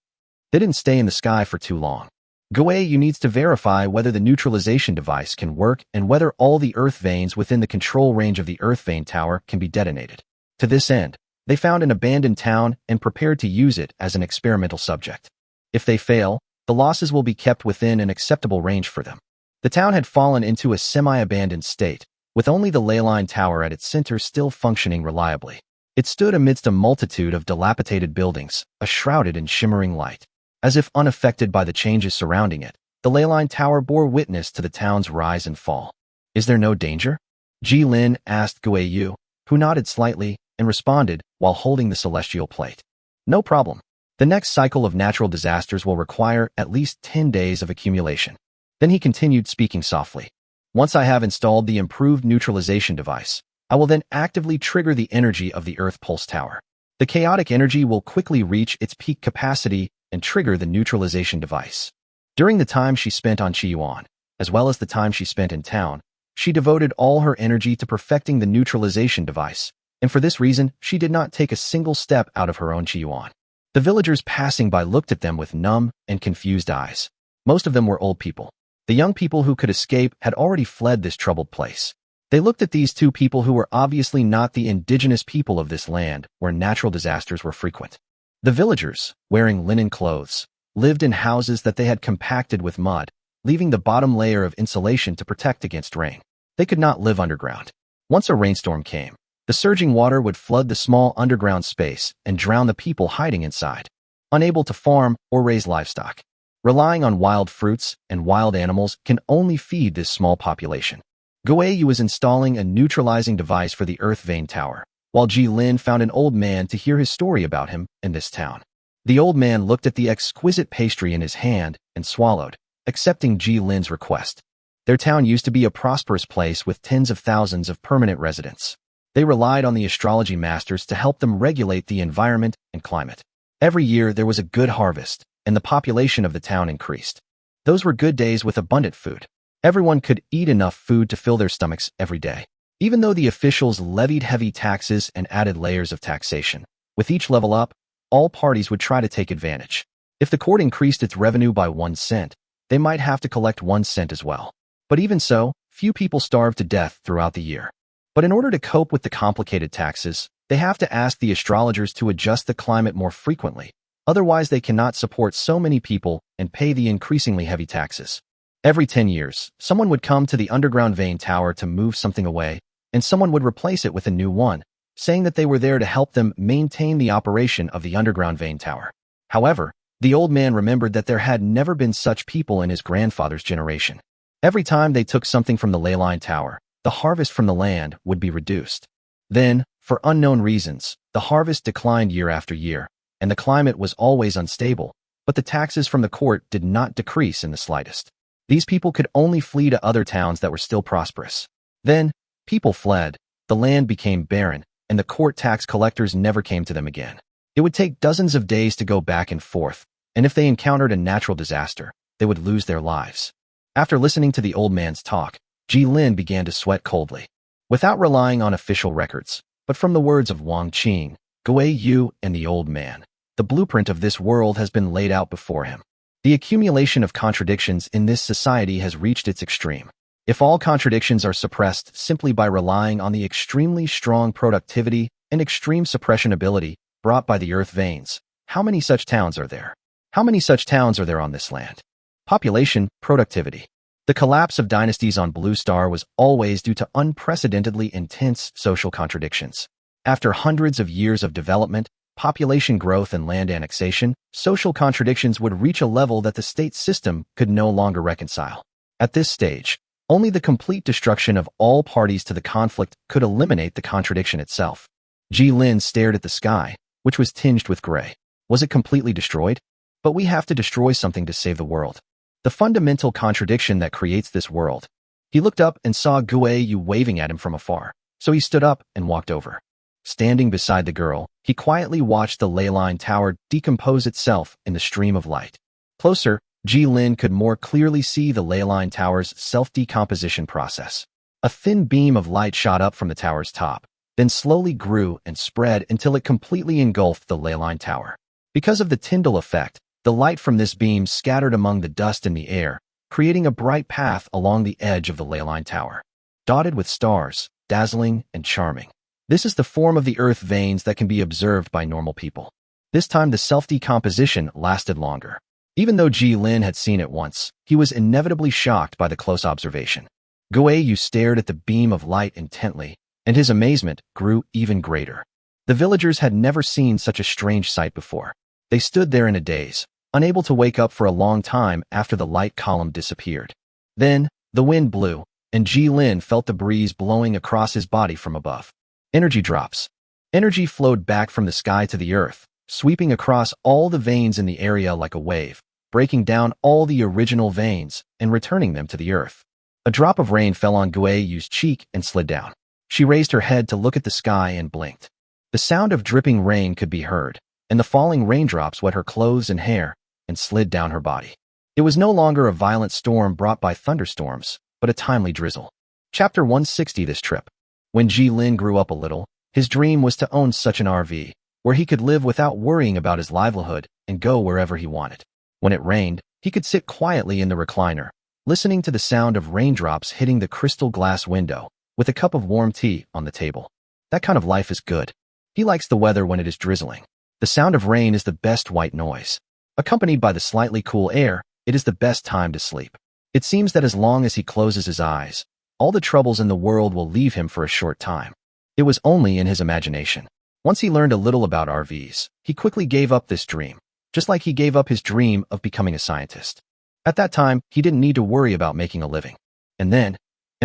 They didn't stay in the sky for too long. Guiyu needs to verify whether the neutralization device can work and whether all the earth veins within the control range of the earth vein tower can be detonated. To this end, they found an abandoned town and prepared to use it as an experimental subject. If they fail, the losses will be kept within an acceptable range for them. The town had fallen into a semi-abandoned state, with only the ley line tower at its center still functioning reliably. It stood amidst a multitude of dilapidated buildings, shrouded in shimmering light. As if unaffected by the changes surrounding it, the ley line tower bore witness to the town's rise and fall. Is there no danger? Jilin asked Guiyu, who nodded slightly and responded while holding the celestial plate. No problem. The next cycle of natural disasters will require at least 10 days of accumulation. Then he continued speaking softly. Once I have installed the improved neutralization device, I will then actively trigger the energy of the Earth Pulse Tower. The chaotic energy will quickly reach its peak capacity and trigger the neutralization device. During the time she spent on Qiyuan, as well as the time she spent in town, she devoted all her energy to perfecting the neutralization device, and for this reason, she did not take a single step out of her own Qiyuan. The villagers passing by looked at them with numb and confused eyes. Most of them were old people. The young people who could escape had already fled this troubled place. They looked at these two people who were obviously not the indigenous people of this land where natural disasters were frequent. The villagers, wearing linen clothes, lived in houses that they had compacted with mud, leaving the bottom layer of insulation to protect against rain. They could not live underground. Once a rainstorm came, the surging water would flood the small underground space and drown the people hiding inside, unable to farm or raise livestock. Relying on wild fruits and wild animals can only feed this small population. Guiyu was installing a neutralizing device for the Earth Vein Tower, while Jilin found an old man to hear his story about him in this town. The old man looked at the exquisite pastry in his hand and swallowed, accepting Jilin's request. Their town used to be a prosperous place with tens of thousands of permanent residents. They relied on the astrology masters to help them regulate the environment and climate. Every year there was a good harvest, and the population of the town increased. Those were good days with abundant food. Everyone could eat enough food to fill their stomachs every day. Even though the officials levied heavy taxes and added layers of taxation, with each level up, all parties would try to take advantage. If the court increased its revenue by 1 cent, they might have to collect 1 cent as well. But even so, few people starve to death throughout the year. But in order to cope with the complicated taxes, they have to ask the astrologers to adjust the climate more frequently. Otherwise, they cannot support so many people and pay the increasingly heavy taxes. Every 10 years, someone would come to the underground vein tower to move something away, and someone would replace it with a new one, saying that they were there to help them maintain the operation of the underground vein tower. However, the old man remembered that there had never been such people in his grandfather's generation. Every time they took something from the ley line tower, the harvest from the land would be reduced. Then, for unknown reasons, the harvest declined year after year, and the climate was always unstable, but the taxes from the court did not decrease in the slightest. These people could only flee to other towns that were still prosperous. Then, people fled, the land became barren, and the court tax collectors never came to them again. It would take dozens of days to go back and forth, and if they encountered a natural disaster, they would lose their lives. After listening to the old man's talk, Ji Lin began to sweat coldly. Without relying on official records, but from the words of Wang Qing, Gui Yu, and the old man, the blueprint of this world has been laid out before him. The accumulation of contradictions in this society has reached its extreme. If all contradictions are suppressed simply by relying on the extremely strong productivity and extreme suppression ability brought by the earth veins, how many such towns are there? How many such towns are there on this land? Population, productivity. The collapse of dynasties on Blue Star was always due to unprecedentedly intense social contradictions. After hundreds of years of development, population growth and land annexation, social contradictions would reach a level that the state system could no longer reconcile. At this stage, only the complete destruction of all parties to the conflict could eliminate the contradiction itself. Ji Lin stared at the sky, which was tinged with gray. Was it completely destroyed? But we have to destroy something to save the world. The fundamental contradiction that creates this world. He looked up and saw Gui Yu waving at him from afar, so he stood up and walked over. Standing beside the girl, he quietly watched the ley line tower decompose itself in the stream of light. Closer, Ji Lin could more clearly see the ley line tower's self-decomposition process. A thin beam of light shot up from the tower's top, then slowly grew and spread until it completely engulfed the ley line tower. Because of the Tyndall effect, the light from this beam scattered among the dust in the air, creating a bright path along the edge of the ley line tower. Dotted with stars, dazzling and charming. This is the form of the earth veins that can be observed by normal people. This time the self-decomposition lasted longer. Even though Ji Lin had seen it once, he was inevitably shocked by the close observation. Gui Yu stared at the beam of light intently, and his amazement grew even greater. The villagers had never seen such a strange sight before. They stood there in a daze, unable to wake up for a long time after the light column disappeared. Then, the wind blew, and Ji Lin felt the breeze blowing across his body from above. Energy drops. Energy flowed back from the sky to the earth, sweeping across all the veins in the area like a wave, breaking down all the original veins and returning them to the earth. A drop of rain fell on Gui Yu's cheek and slid down. She raised her head to look at the sky and blinked. The sound of dripping rain could be heard, and the falling raindrops wet her clothes and hair and slid down her body. It was no longer a violent storm brought by thunderstorms, but a timely drizzle. Chapter 160. This trip. When Ji Lin grew up a little, his dream was to own such an RV, where he could live without worrying about his livelihood and go wherever he wanted. When it rained, he could sit quietly in the recliner, listening to the sound of raindrops hitting the crystal glass window, with a cup of warm tea on the table. That kind of life is good. He likes the weather when it is drizzling. The sound of rain is the best white noise. Accompanied by the slightly cool air, it is the best time to sleep. It seems that as long as he closes his eyes, all the troubles in the world will leave him for a short time. It was only in his imagination. Once he learned a little about RVs, he quickly gave up this dream, just like he gave up his dream of becoming a scientist. At that time, he didn't need to worry about making a living. And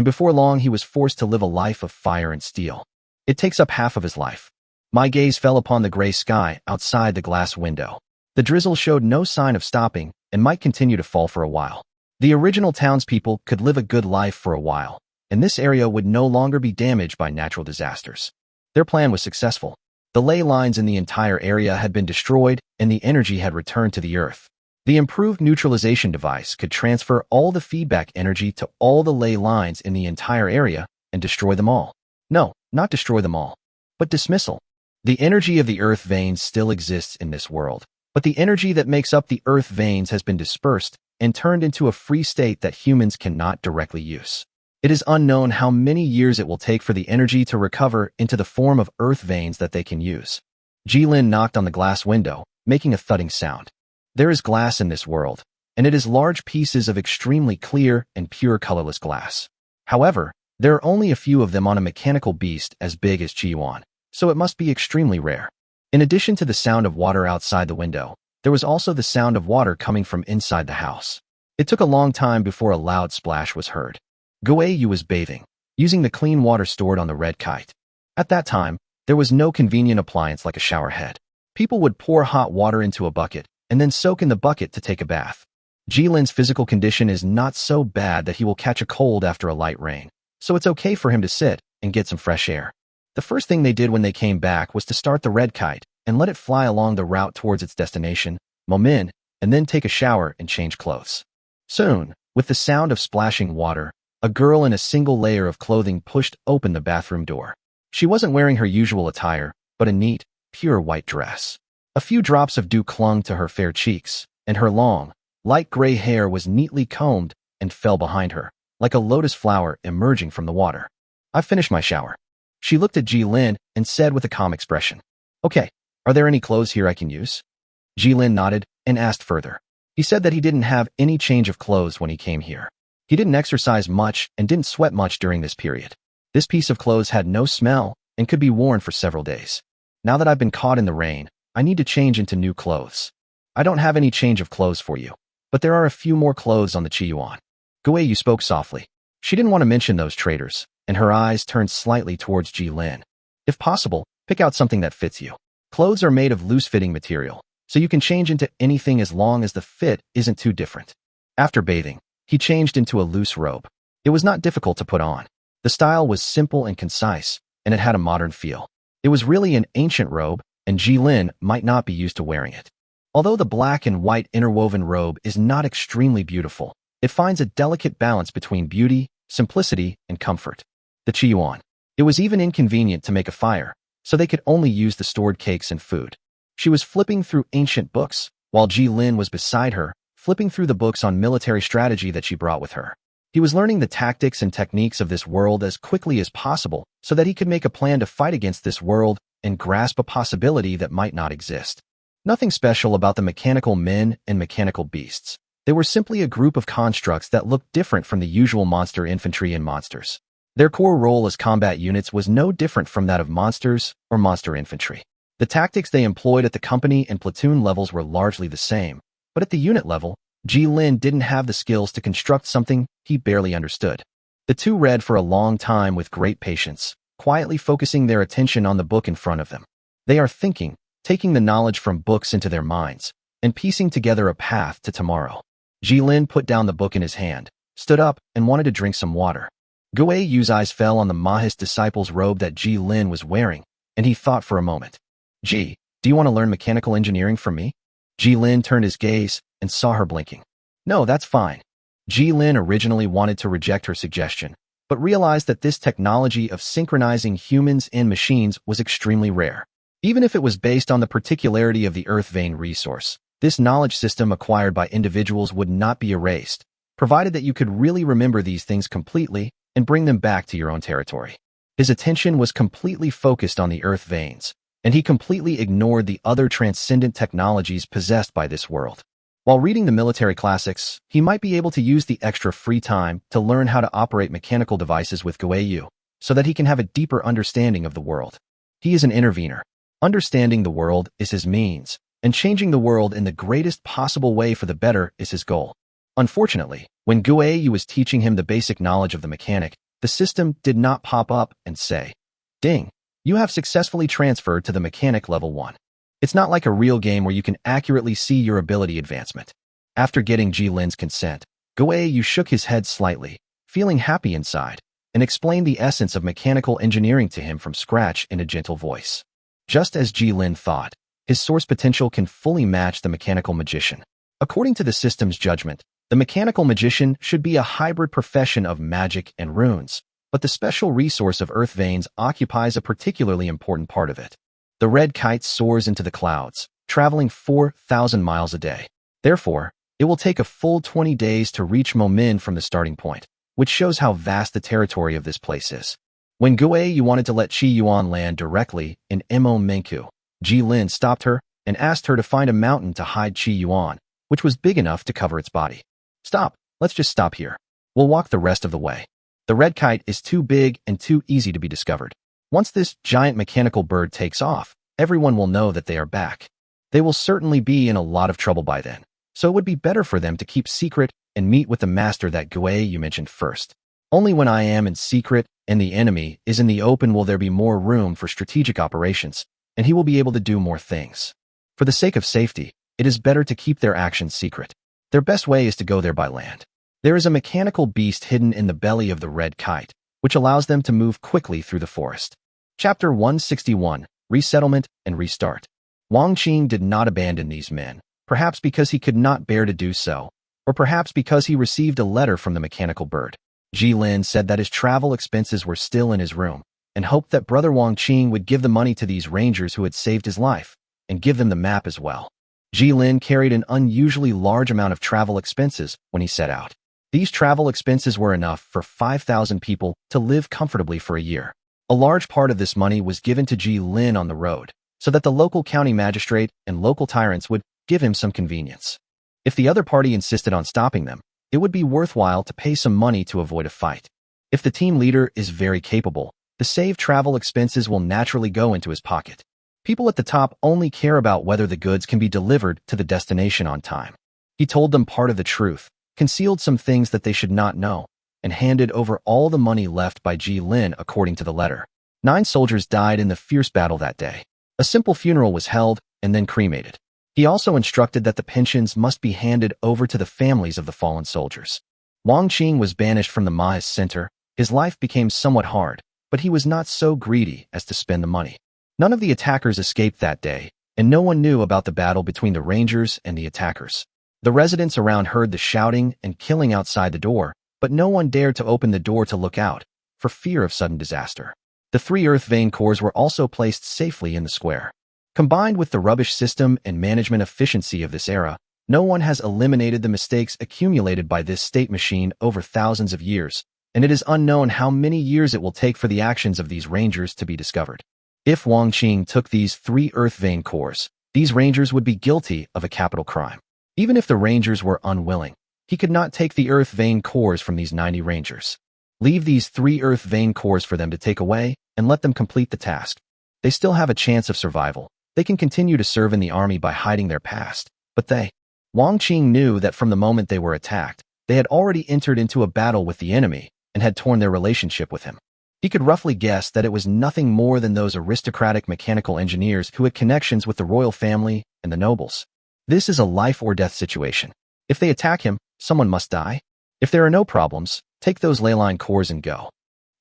before long he was forced to live a life of fire and steel. It takes up half of his life. My gaze fell upon the gray sky outside the glass window. The drizzle showed no sign of stopping and might continue to fall for a while. The original townspeople could live a good life for a while, and this area would no longer be damaged by natural disasters. Their plan was successful. The ley lines in the entire area had been destroyed and the energy had returned to the earth. The improved neutralization device could transfer all the feedback energy to all the ley lines in the entire area and destroy them all. No, not destroy them all, but dismissal. The energy of the earth veins still exists in this world, but the energy that makes up the earth veins has been dispersed and turned into a free state that humans cannot directly use. It is unknown how many years it will take for the energy to recover into the form of earth veins that they can use. Jilin knocked on the glass window, making a thudding sound. There is glass in this world, and it is large pieces of extremely clear and pure colorless glass. However, there are only a few of them on a mechanical beast as big as Ji-Yuan, so it must be extremely rare. In addition to the sound of water outside the window, there was also the sound of water coming from inside the house. It took a long time before a loud splash was heard. Guiyu was bathing, using the clean water stored on the red kite. At that time, there was no convenient appliance like a shower head. People would pour hot water into a bucket and then soak in the bucket to take a bath. Jilin's physical condition is not so bad that he will catch a cold after a light rain, so it's okay for him to sit and get some fresh air. The first thing they did when they came back was to start the red kite and let it fly along the route towards its destination, Momin, and then take a shower and change clothes. Soon, with the sound of splashing water, a girl in a single layer of clothing pushed open the bathroom door. She wasn't wearing her usual attire, but a neat, pure white dress. A few drops of dew clung to her fair cheeks, and her long, light gray hair was neatly combed and fell behind her, like a lotus flower emerging from the water. "I've finished my shower." She looked at Jilin and said with a calm expression, "Okay, are there any clothes here I can use?" Jilin nodded and asked further. He said that he didn't have any change of clothes when he came here. He didn't exercise much and didn't sweat much during this period. This piece of clothes had no smell and could be worn for several days. "Now that I've been caught in the rain, I need to change into new clothes. I don't have any change of clothes for you, but there are a few more clothes on the Chi-Yuan." Guiyu spoke softly. She didn't want to mention those traders, and her eyes turned slightly towards Jilin. "If possible, pick out something that fits you. Clothes are made of loose-fitting material, so you can change into anything as long as the fit isn't too different." After bathing, he changed into a loose robe. It was not difficult to put on. The style was simple and concise, and it had a modern feel. It was really an ancient robe, and Jilin might not be used to wearing it. Although the black and white interwoven robe is not extremely beautiful, it finds a delicate balance between beauty, simplicity, and comfort. The Chi-Yuan. It was even inconvenient to make a fire, so they could only use the stored cakes and food. She was flipping through ancient books, while Jilin was beside her, flipping through the books on military strategy that she brought with her. He was learning the tactics and techniques of this world as quickly as possible so that he could make a plan to fight against this world and grasp a possibility that might not exist. Nothing special about the mechanical men and mechanical beasts. They were simply a group of constructs that looked different from the usual monster infantry and monsters. Their core role as combat units was no different from that of monsters or monster infantry. The tactics they employed at the company and platoon levels were largely the same, but at the unit level, Jilin didn't have the skills to construct something he barely understood. The two read for a long time with great patience, quietly focusing their attention on the book in front of them. They are thinking, taking the knowledge from books into their minds, and piecing together a path to tomorrow. Jilin put down the book in his hand, stood up, and wanted to drink some water. Guiyu's eyes fell on the Mahist disciple's robe that Jilin was wearing, and he thought for a moment. "Ji, do you want to learn mechanical engineering from me?" Jilin turned his gaze and saw her blinking. "No, that's fine." Jilin originally wanted to reject her suggestion, but realized that this technology of synchronizing humans and machines was extremely rare. Even if it was based on the particularity of the earth vein resource, this knowledge system acquired by individuals would not be erased, provided that you could really remember these things completely and bring them back to your own territory. His attention was completely focused on the earth veins, and he completely ignored the other transcendent technologies possessed by this world. While reading the military classics, he might be able to use the extra free time to learn how to operate mechanical devices with Guiyu, so that he can have a deeper understanding of the world. He is an intervener. Understanding the world is his means, and changing the world in the greatest possible way for the better is his goal. Unfortunately, when Guiyu was teaching him the basic knowledge of the mechanic, the system did not pop up and say, "Ding, you have successfully transferred to the mechanic level 1. It's not like a real game where you can accurately see your ability advancement. After getting Jilin's consent, Guiyu shook his head slightly, feeling happy inside, and explained the essence of mechanical engineering to him from scratch in a gentle voice. Just as Jilin thought, his source potential can fully match the mechanical magician. According to the system's judgment, the mechanical magician should be a hybrid profession of magic and runes, but the special resource of earth veins occupies a particularly important part of it. The red kite soars into the clouds, traveling 4,000 miles a day. Therefore, it will take a full 20 days to reach Momin from the starting point, which shows how vast the territory of this place is. When Guiyu wanted to let Chi Yuan land directly in Mo Menku, Ji Lin stopped her and asked her to find a mountain to hide Chi Yuan, which was big enough to cover its body. Stop, let's just stop here. We'll walk the rest of the way. The red kite is too big and too easy to be discovered. Once this giant mechanical bird takes off, everyone will know that they are back. They will certainly be in a lot of trouble by then, so it would be better for them to keep secret and meet with the master that Guiyu mentioned first. Only when I am in secret and the enemy is in the open will there be more room for strategic operations, and he will be able to do more things. For the sake of safety, it is better to keep their actions secret. Their best way is to go there by land. There is a mechanical beast hidden in the belly of the red kite, which allows them to move quickly through the forest. Chapter 161, Resettlement and Restart. Wang Qing did not abandon these men, perhaps because he could not bear to do so, or perhaps because he received a letter from the mechanical bird. Ji Lin said that his travel expenses were still in his room, and hoped that brother Wang Qing would give the money to these rangers who had saved his life, and give them the map as well. Ji Lin carried an unusually large amount of travel expenses when he set out. These travel expenses were enough for 5,000 people to live comfortably for a year. A large part of this money was given to Ji Lin on the road, so that the local county magistrate and local tyrants would give him some convenience. If the other party insisted on stopping them, it would be worthwhile to pay some money to avoid a fight. If the team leader is very capable, the saved travel expenses will naturally go into his pocket. People at the top only care about whether the goods can be delivered to the destination on time. He told them part of the truth, concealed some things that they should not know, and handed over all the money left by Ji Lin according to the letter. 9 soldiers died in the fierce battle that day. A simple funeral was held and then cremated. He also instructed that the pensions must be handed over to the families of the fallen soldiers. Wang Qing was banished from the Ma's center. His life became somewhat hard, but he was not so greedy as to spend the money. None of the attackers escaped that day, and no one knew about the battle between the rangers and the attackers. The residents around heard the shouting and killing outside the door, but no one dared to open the door to look out, for fear of sudden disaster. The 3 earth vein cores were also placed safely in the square. Combined with the rubbish system and management efficiency of this era, no one has eliminated the mistakes accumulated by this state machine over thousands of years, and it is unknown how many years it will take for the actions of these rangers to be discovered. If Wang Qing took these 3 earth vein cores, these rangers would be guilty of a capital crime. Even if the rangers were unwilling, he could not take the earth vein cores from these 90 rangers. Leave these 3 earth vein cores for them to take away and let them complete the task. They still have a chance of survival. They can continue to serve in the army by hiding their past, but Wang Qing knew that from the moment they were attacked, they had already entered into a battle with the enemy and had torn their relationship with him. He could roughly guess that it was nothing more than those aristocratic mechanical engineers who had connections with the royal family and the nobles. This is a life or death situation. If they attack him, someone must die. If there are no problems, take those ley line cores and go.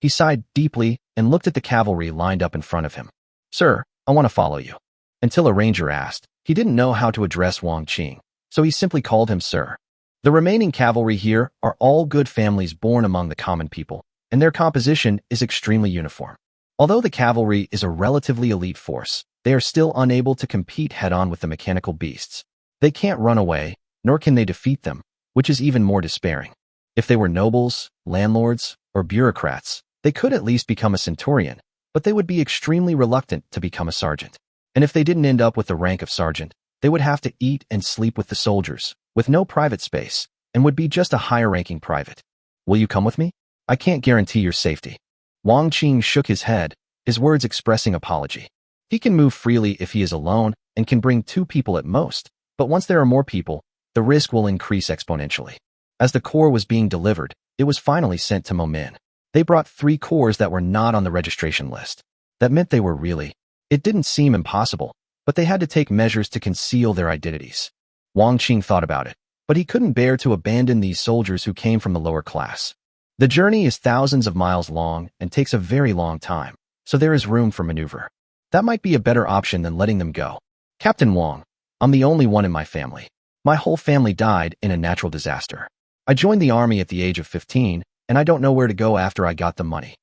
He sighed deeply and looked at the cavalry lined up in front of him. Sir, I want to follow you. Until a ranger asked, he didn't know how to address Wang Qing, so he simply called him sir. The remaining cavalry here are all good families born among the common people, and their composition is extremely uniform. Although the cavalry is a relatively elite force, they are still unable to compete head-on with the mechanical beasts. They can't run away, nor can they defeat them, which is even more despairing. If they were nobles, landlords, or bureaucrats, they could at least become a centurion, but they would be extremely reluctant to become a sergeant. And if they didn't end up with the rank of sergeant, they would have to eat and sleep with the soldiers, with no private space, and would be just a higher-ranking private. Will you come with me? I can't guarantee your safety. Wang Qing shook his head, his words expressing apology. He can move freely if he is alone and can bring 2 people at most, but once there are more people, the risk will increase exponentially. As the core was being delivered, it was finally sent to Momin. They brought 3 cores that were not on the registration list. That meant they were really. It didn't seem impossible, but they had to take measures to conceal their identities. Wang Qing thought about it, but he couldn't bear to abandon these soldiers who came from the lower class. The journey is thousands of miles long and takes a very long time, so there is room for maneuver. That might be a better option than letting them go. Captain Wang, I'm the only one in my family. My whole family died in a natural disaster. I joined the army at the age of 15, and I don't know where to go after I got the money.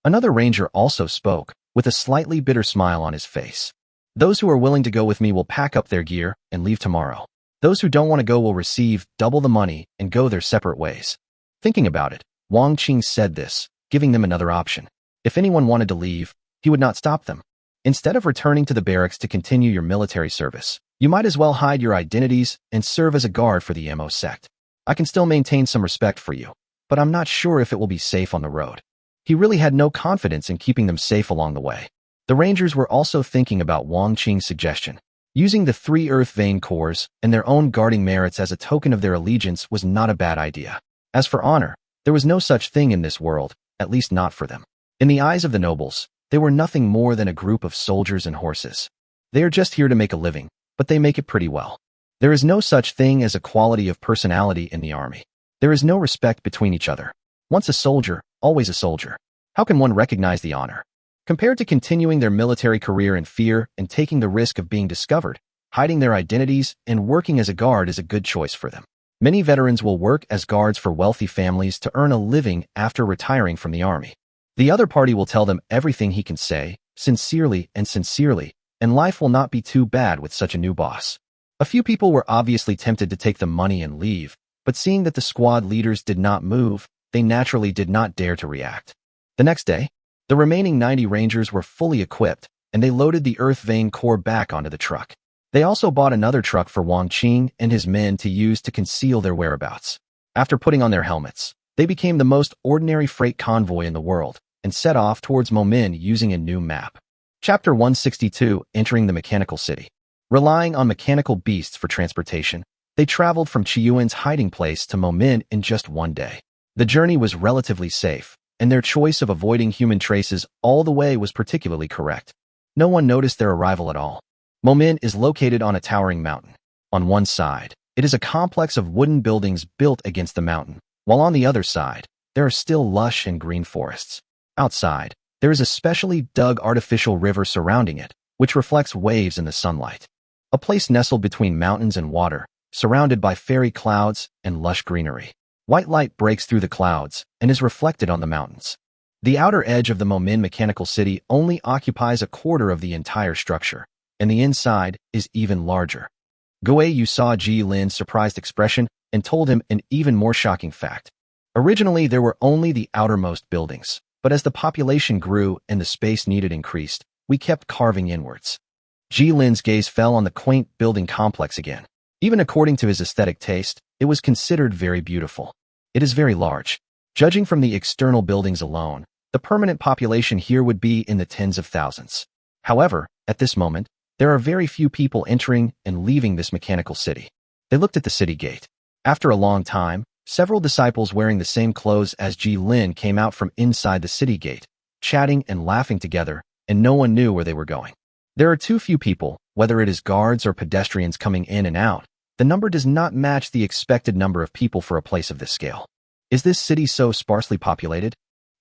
Another ranger also spoke, with a slightly bitter smile on his face. Those who are willing to go with me will pack up their gear and leave tomorrow. Those who don't want to go will receive double the money and go their separate ways. Thinking about it, Wang Qing said this, giving them another option. If anyone wanted to leave, he would not stop them. Instead of returning to the barracks to continue your military service, you might as well hide your identities and serve as a guard for the MO sect. I can still maintain some respect for you, but I'm not sure if it will be safe on the road. He really had no confidence in keeping them safe along the way. The Rangers were also thinking about Wang Qing's suggestion. Using the 3 earth vein cores and their own guarding merits as a token of their allegiance was not a bad idea. As for honor, there was no such thing in this world, at least not for them. In the eyes of the nobles, they were nothing more than a group of soldiers and horses. They are just here to make a living, but they make it pretty well. There is no such thing as equality of personality in the army. There is no respect between each other. Once a soldier, always a soldier. How can one recognize the honor? Compared to continuing their military career in fear and taking the risk of being discovered, hiding their identities and working as a guard is a good choice for them. Many veterans will work as guards for wealthy families to earn a living after retiring from the army. The other party will tell them everything he can say, sincerely, and life will not be too bad with such a new boss. A few people were obviously tempted to take the money and leave, but seeing that the squad leaders did not move, they naturally did not dare to react. The next day, the remaining 90 Rangers were fully equipped, and they loaded the earth vein core back onto the truck. They also bought another truck for Wang Qing and his men to use to conceal their whereabouts. After putting on their helmets, they became the most ordinary freight convoy in the world and set off towards Momin using a new map. Chapter 162, Entering the Mechanical City. Relying on mechanical beasts for transportation, they traveled from Chiyuan's hiding place to Momin in just one day. The journey was relatively safe, and their choice of avoiding human traces all the way was particularly correct. No one noticed their arrival at all. Momin is located on a towering mountain. On one side, it is a complex of wooden buildings built against the mountain, while on the other side, there are still lush and green forests. Outside, there is a specially dug artificial river surrounding it, which reflects waves in the sunlight. A place nestled between mountains and water, surrounded by fairy clouds and lush greenery. White light breaks through the clouds and is reflected on the mountains. The outer edge of the Momin Mechanical City only occupies a quarter of the entire structure, and the inside is even larger. Guiyu saw Ji Lin's surprised expression and told him an even more shocking fact. Originally, there were only the outermost buildings, but as the population grew and the space needed increased, we kept carving inwards. Ji Lin's gaze fell on the quaint building complex again. Even according to his aesthetic taste, it was considered very beautiful. It is very large. Judging from the external buildings alone, the permanent population here would be in the tens of thousands. However, at this moment, there are very few people entering and leaving this mechanical city. They looked at the city gate. After a long time, several disciples wearing the same clothes as Ji Lin came out from inside the city gate, chatting and laughing together, and no one knew where they were going. There are too few people, whether it is guards or pedestrians coming in and out. The number does not match the expected number of people for a place of this scale. Is this city so sparsely populated?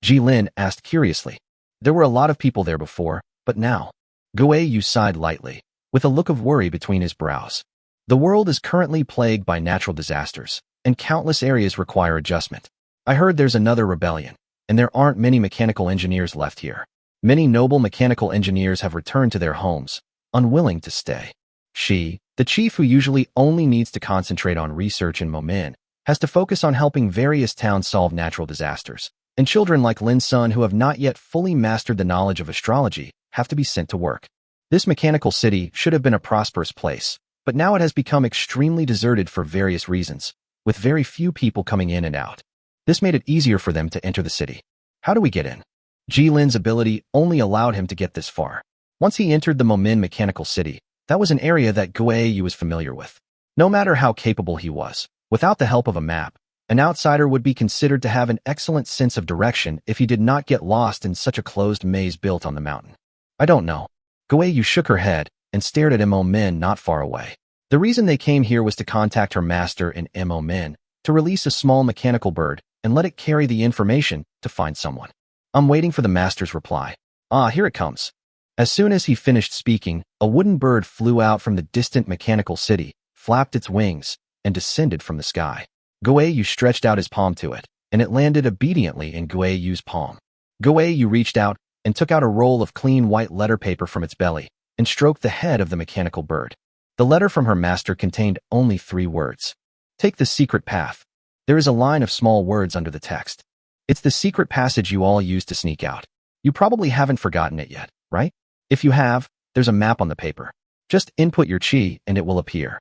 Ji Lin asked curiously. There were a lot of people there before, but now. Guiyu sighed lightly, with a look of worry between his brows. The world is currently plagued by natural disasters, and countless areas require adjustment. I heard there's another rebellion, and there aren't many mechanical engineers left here. Many noble mechanical engineers have returned to their homes, unwilling to stay. She, the chief who usually only needs to concentrate on research in Momin, has to focus on helping various towns solve natural disasters, and children like Lin's son who have not yet fully mastered the knowledge of astrology have to be sent to work. This mechanical city should have been a prosperous place, but now it has become extremely deserted for various reasons, with very few people coming in and out. This made it easier for them to enter the city. How do we get in? Ji Lin's ability only allowed him to get this far. Once he entered the Momin Mechanical City, that was an area that Guiyu was familiar with. No matter how capable he was, without the help of a map, an outsider would be considered to have an excellent sense of direction if he did not get lost in such a closed maze built on the mountain. I don't know. Guiyu shook her head and stared at Mo Min not far away. The reason they came here was to contact her master in Mo Min, to release a small mechanical bird and let it carry the information to find someone. I'm waiting for the master's reply. Ah, here it comes. As soon as he finished speaking, a wooden bird flew out from the distant mechanical city, flapped its wings, and descended from the sky. Guiyu stretched out his palm to it, and it landed obediently in Guiyu's palm. Guiyu reached out and took out a roll of clean white letter paper from its belly and stroked the head of the mechanical bird. The letter from her master contained only 3 words. Take the secret path. There is a line of small words under the text. It's the secret passage you all use to sneak out. You probably haven't forgotten it yet, right? If you have, there's a map on the paper. Just input your chi and it will appear.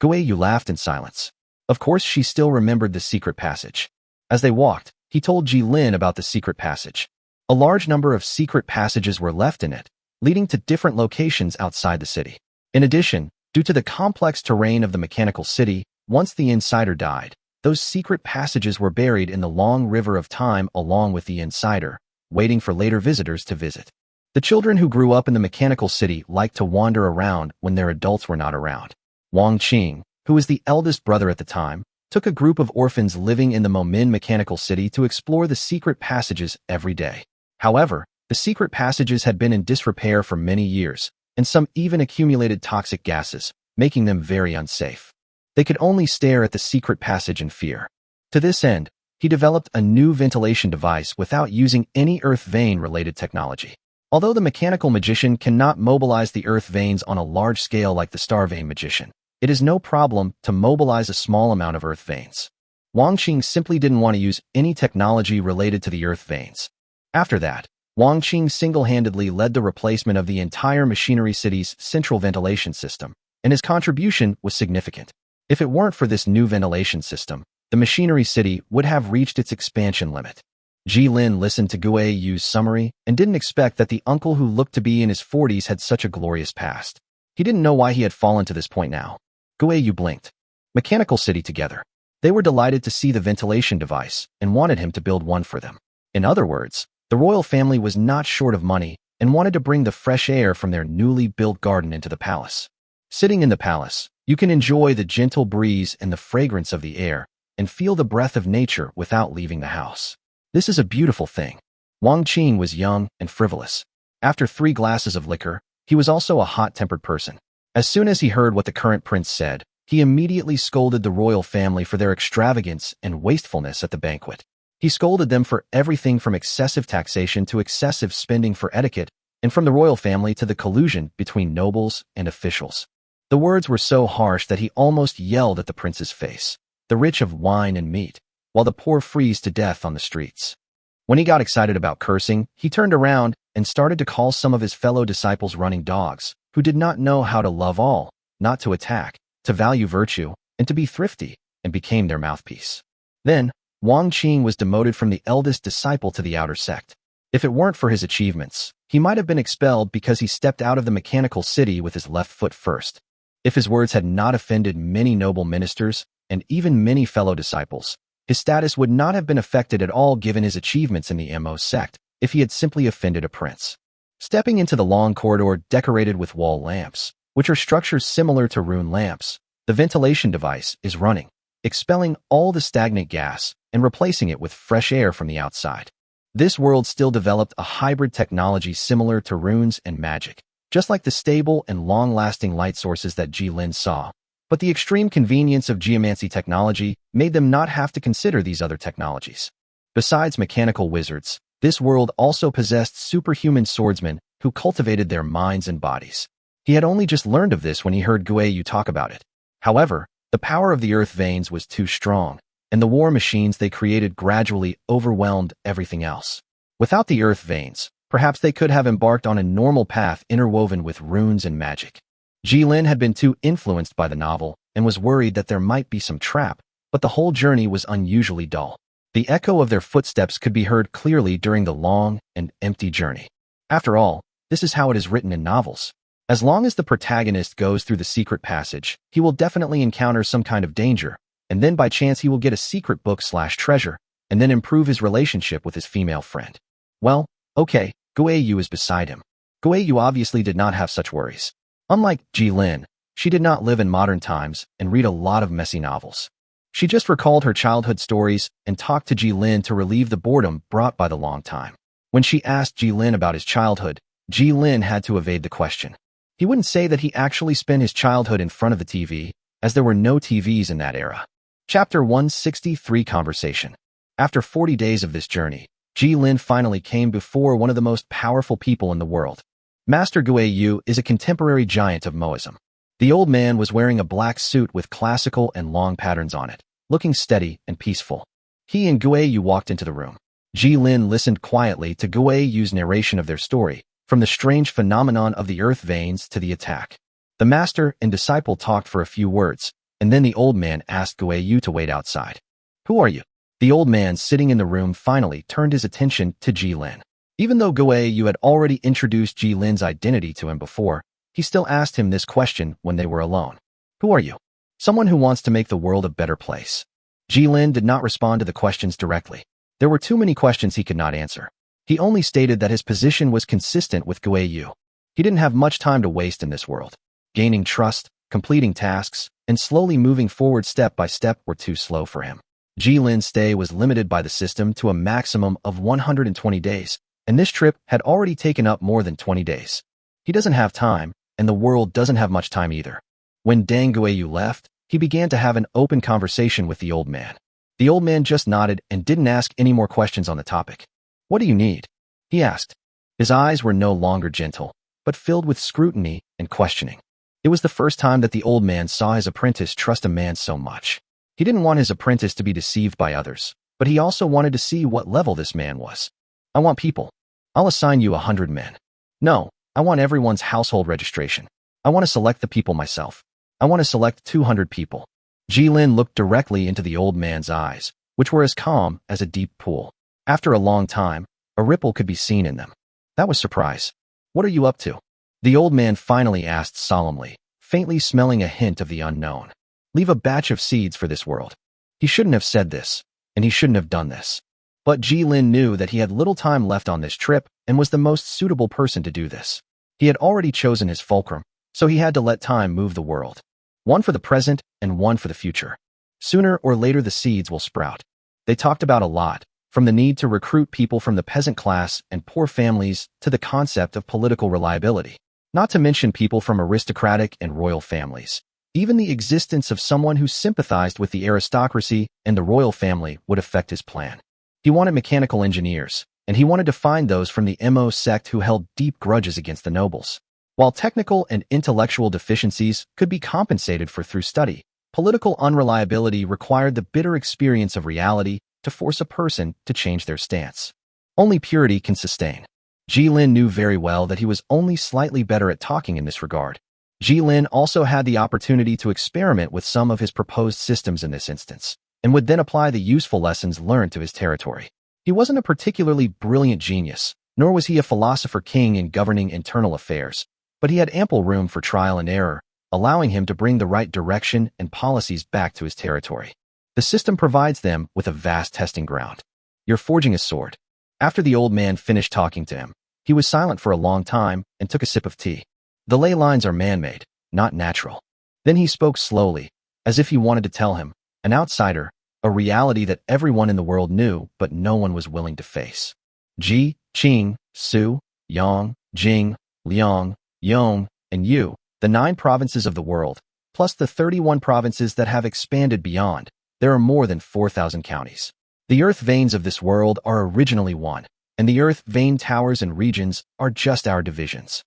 Guiyu laughed in silence. Of course she still remembered the secret passage. As they walked, he told Jilin about the secret passage. A large number of secret passages were left in it, leading to different locations outside the city. In addition, due to the complex terrain of the mechanical city, once the insider died, those secret passages were buried in the long river of time along with the insider, waiting for later visitors to visit. The children who grew up in the mechanical city liked to wander around when their adults were not around. Wang Qing, who was the eldest brother at the time, took a group of orphans living in the Momin mechanical city to explore the secret passages every day. However, the secret passages had been in disrepair for many years, and some even accumulated toxic gases, making them very unsafe. They could only stare at the secret passage in fear. To this end, he developed a new ventilation device without using any earth vein-related technology. Although the mechanical magician cannot mobilize the earth veins on a large scale like the star vein magician, it is no problem to mobilize a small amount of earth veins. Wang Qing simply didn't want to use any technology related to the earth veins. After that, Wang Qing single-handedly led the replacement of the entire machinery city's central ventilation system, and his contribution was significant. If it weren't for this new ventilation system, the machinery city would have reached its expansion limit. Jilin listened to Guiyu's summary and didn't expect that the uncle who looked to be in his 40s had such a glorious past. He didn't know why he had fallen to this point now. Guiyu blinked. Mechanical city together. They were delighted to see the ventilation device and wanted him to build one for them. In other words, the royal family was not short of money and wanted to bring the fresh air from their newly built garden into the palace. Sitting in the palace, you can enjoy the gentle breeze and the fragrance of the air and feel the breath of nature without leaving the house. This is a beautiful thing. Wang Qing was young and frivolous. After 3 glasses of liquor, he was also a hot-tempered person. As soon as he heard what the current prince said, he immediately scolded the royal family for their extravagance and wastefulness at the banquet. He scolded them for everything from excessive taxation to excessive spending for etiquette, and from the royal family to the collusion between nobles and officials. The words were so harsh that he almost yelled at the prince's face. The rich have wine and meat, while the poor freeze to death on the streets. When he got excited about cursing, he turned around and started to call some of his fellow disciples running dogs, who did not know how to love all, not to attack, to value virtue, and to be thrifty, and became their mouthpiece. Then, Wang Qing was demoted from the eldest disciple to the outer sect. If it weren't for his achievements, he might have been expelled because he stepped out of the mechanical city with his left foot first. If his words had not offended many noble ministers, and even many fellow disciples, his status would not have been affected at all given his achievements in the MO sect if he had simply offended a prince. Stepping into the long corridor decorated with wall lamps, which are structures similar to rune lamps, the ventilation device is running, expelling all the stagnant gas and replacing it with fresh air from the outside. This world still developed a hybrid technology similar to runes and magic, just like the stable and long-lasting light sources that Jilin saw. But the extreme convenience of geomancy technology made them not have to consider these other technologies. Besides mechanical wizards, this world also possessed superhuman swordsmen who cultivated their minds and bodies. He had only just learned of this when he heard Guiyu talk about it. However, the power of the earth veins was too strong, and the war machines they created gradually overwhelmed everything else. Without the earth veins, perhaps they could have embarked on a normal path interwoven with runes and magic. Jilin had been too influenced by the novel and was worried that there might be some trap, but the whole journey was unusually dull. The echo of their footsteps could be heard clearly during the long and empty journey. After all, this is how it is written in novels. As long as the protagonist goes through the secret passage, he will definitely encounter some kind of danger, and then by chance he will get a secret book/treasure, and then improve his relationship with his female friend. Well, okay, Guiyu is beside him. Guiyu obviously did not have such worries. Unlike Jilin, she did not live in modern times and read a lot of messy novels. She just recalled her childhood stories and talked to Jilin to relieve the boredom brought by the long time. When she asked Jilin about his childhood, Jilin had to evade the question. He wouldn't say that he actually spent his childhood in front of the TV, as there were no TVs in that era. Chapter 163 Conversation. After 40 days of this journey, Jilin finally came before one of the most powerful people in the world. Master Guiyu is a contemporary giant of Moism. The old man was wearing a black suit with classical and long patterns on it, looking steady and peaceful. He and Guiyu walked into the room. Ji Lin listened quietly to Guei Yu's narration of their story, from the strange phenomenon of the earth veins to the attack. The master and disciple talked for a few words, and then the old man asked Guei Yu to wait outside. Who are you? The old man sitting in the room finally turned his attention to Ji Lin. Even though Guei Yu had already introduced Ji Lin's identity to him before, he still asked him this question when they were alone. Who are you? Someone who wants to make the world a better place. Ji Lin did not respond to the questions directly. There were too many questions he could not answer. He only stated that his position was consistent with Guei Yu. He didn't have much time to waste in this world. Gaining trust, completing tasks, and slowly moving forward step by step were too slow for him. Ji Lin's stay was limited by the system to a maximum of 120 days, and this trip had already taken up more than 20 days. He doesn't have time, and the world doesn't have much time either. When Deng Guiyu left, he began to have an open conversation with the old man. The old man just nodded and didn't ask any more questions on the topic. What do you need? He asked. His eyes were no longer gentle, but filled with scrutiny and questioning. It was the first time that the old man saw his apprentice trust a man so much. He didn't want his apprentice to be deceived by others, but he also wanted to see what level this man was. I want people. I'll assign you 100 men. No, I want everyone's household registration. I want to select the people myself. I want to select 200 people. Ji Lin looked directly into the old man's eyes, which were as calm as a deep pool. After a long time, a ripple could be seen in them. That was surprise. What are you up to? The old man finally asked solemnly, faintly smelling a hint of the unknown. Leave a batch of seeds for this world. He shouldn't have said this, and he shouldn't have done this. But Ji Lin knew that he had little time left on this trip and was the most suitable person to do this. He had already chosen his fulcrum, so he had to let time move the world. One for the present and one for the future. Sooner or later the seeds will sprout. They talked about a lot, from the need to recruit people from the peasant class and poor families to the concept of political reliability. Not to mention people from aristocratic and royal families. Even the existence of someone who sympathized with the aristocracy and the royal family would affect his plan. He wanted mechanical engineers, and he wanted to find those from the Mo sect who held deep grudges against the nobles. While technical and intellectual deficiencies could be compensated for through study, political unreliability required the bitter experience of reality to force a person to change their stance. Only purity can sustain. Ji Lin knew very well that he was only slightly better at talking in this regard. Ji Lin also had the opportunity to experiment with some of his proposed systems in this instance, and would then apply the useful lessons learned to his territory. He wasn't a particularly brilliant genius, nor was he a philosopher king in governing internal affairs, but he had ample room for trial and error, allowing him to bring the right direction and policies back to his territory. The system provides them with a vast testing ground. You're forging a sword. After the old man finished talking to him, he was silent for a long time and took a sip of tea. The ley lines are man-made, not natural. Then he spoke slowly, as if he wanted to tell him, an outsider, a reality that everyone in the world knew but no one was willing to face. Ji, Qing, Su, Yang, Jing, Liang, Yong, and Yu, the 9 provinces of the world, plus the 31 provinces that have expanded beyond, there are more than 4,000 counties. The earth veins of this world are originally one, and the earth vein towers and regions are just our divisions.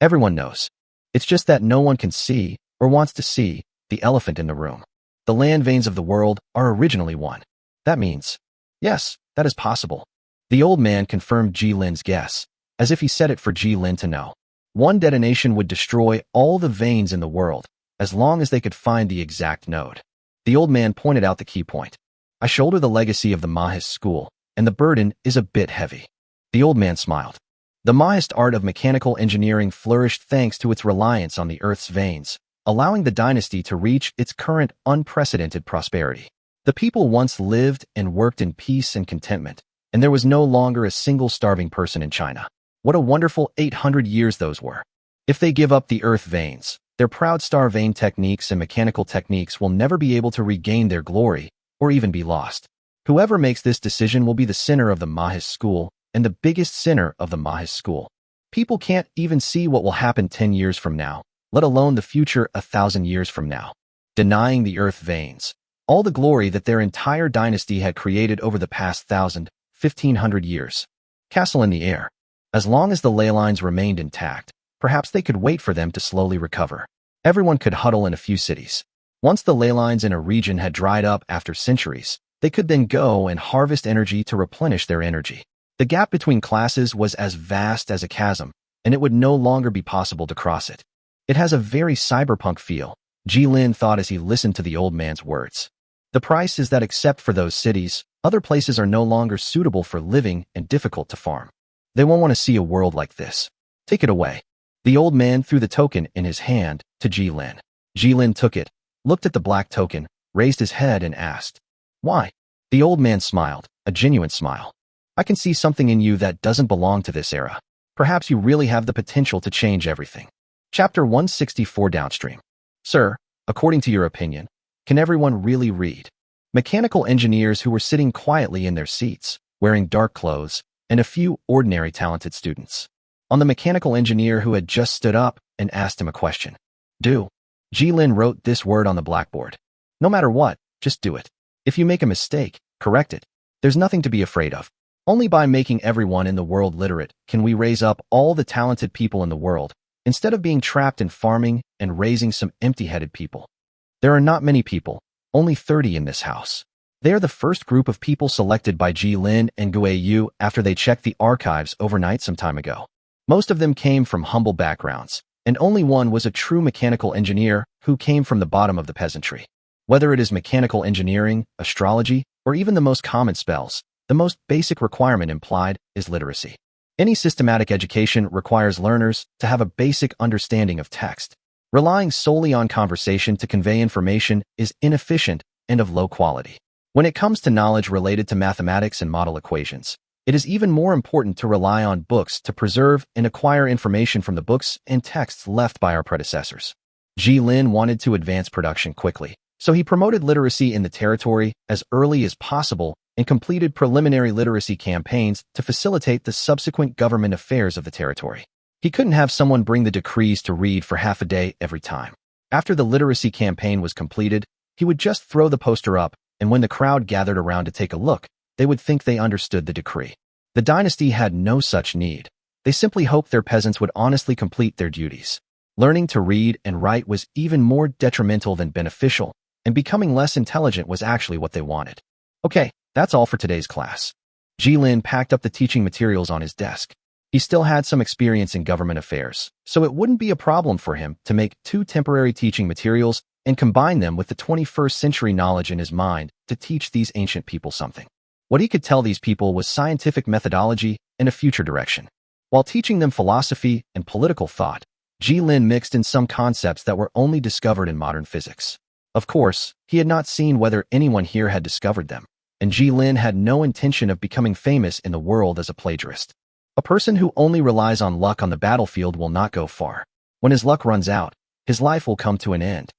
Everyone knows. It's just that no one can see, or wants to see, the elephant in the room. The land veins of the world are originally one. That means, yes, that is possible. The old man confirmed Ji Lin's guess, as if he said it for Ji Lin to know. One detonation would destroy all the veins in the world, as long as they could find the exact node. The old man pointed out the key point. I shoulder the legacy of the Mahist school, and the burden is a bit heavy. The old man smiled. The Mahist art of mechanical engineering flourished thanks to its reliance on the Earth's veins, allowing the dynasty to reach its current unprecedented prosperity. The people once lived and worked in peace and contentment, and there was no longer a single starving person in China. What a wonderful 800 years those were. If they give up the Earth veins, their proud star vein techniques and mechanical techniques will never be able to regain their glory, or even be lost. Whoever makes this decision will be the sinner of the Mahist school, and the biggest sinner of the Mahist school. People can't even see what will happen 10 years from now, let alone the future 1,000 years from now. Denying the Earth veins, all the glory that their entire dynasty had created over the past 1,500 years. Castle in the air. As long as the ley lines remained intact, perhaps they could wait for them to slowly recover. Everyone could huddle in a few cities. Once the ley lines in a region had dried up after centuries, They could then go and harvest energy to replenish their energy. The gap between classes was as vast as a chasm, and it would no longer be possible to cross it. It has a very cyberpunk feel, Ji-Lin thought as he listened to the old man's words. The price is that except for those cities, other places are no longer suitable for living and difficult to farm. They won't want to see a world like this. Take it away. The old man threw the token in his hand to Ji-Lin. Ji-Lin took it, looked at the black token, raised his head and asked, "Why?" The old man smiled, a genuine smile. "I can see something in you that doesn't belong to this era. Perhaps you really have the potential to change everything." Chapter 164 Downstream. Sir, according to your opinion, can everyone really read? Mechanical engineers who were sitting quietly in their seats, wearing dark clothes, and a few ordinary talented students. On the mechanical engineer who had just stood up and asked him a question. Do. Ji-Lin wrote this word on the blackboard. No matter what, just do it. If you make a mistake, correct it. There's nothing to be afraid of. Only by making everyone in the world literate can we raise up all the talented people in the world, instead of being trapped in farming and raising some empty-headed people. There are not many people, only 30 in this house. They are the first group of people selected by Ji-Lin and Guiyu after they checked the archives overnight some time ago. Most of them came from humble backgrounds, and only one was a true mechanical engineer who came from the bottom of the peasantry. Whether it is mechanical engineering, astrology, or even the most common spells, the most basic requirement implied is literacy. Any systematic education requires learners to have a basic understanding of text. Relying solely on conversation to convey information is inefficient and of low quality. When it comes to knowledge related to mathematics and model equations, it is even more important to rely on books to preserve and acquire information from the books and texts left by our predecessors. Ji-Lin wanted to advance production quickly, so he promoted literacy in the territory as early as possible and completed preliminary literacy campaigns to facilitate the subsequent government affairs of the territory. He couldn't have someone bring the decrees to read for half a day every time. After the literacy campaign was completed, he would just throw the poster up, and when the crowd gathered around to take a look, they would think they understood the decree. The dynasty had no such need. They simply hoped their peasants would honestly complete their duties. Learning to read and write was even more detrimental than beneficial, and becoming less intelligent was actually what they wanted. Okay, that's all for today's class. Ji-Lin packed up the teaching materials on his desk. He still had some experience in government affairs, so it wouldn't be a problem for him to make 2 temporary teaching materials and combine them with the 21st century knowledge in his mind to teach these ancient people something. What he could tell these people was scientific methodology and a future direction. While teaching them philosophy and political thought, Ji-Lin mixed in some concepts that were only discovered in modern physics. Of course, he had not seen whether anyone here had discovered them, and Ji-Lin had no intention of becoming famous in the world as a plagiarist. A person who only relies on luck on the battlefield will not go far. When his luck runs out, his life will come to an end.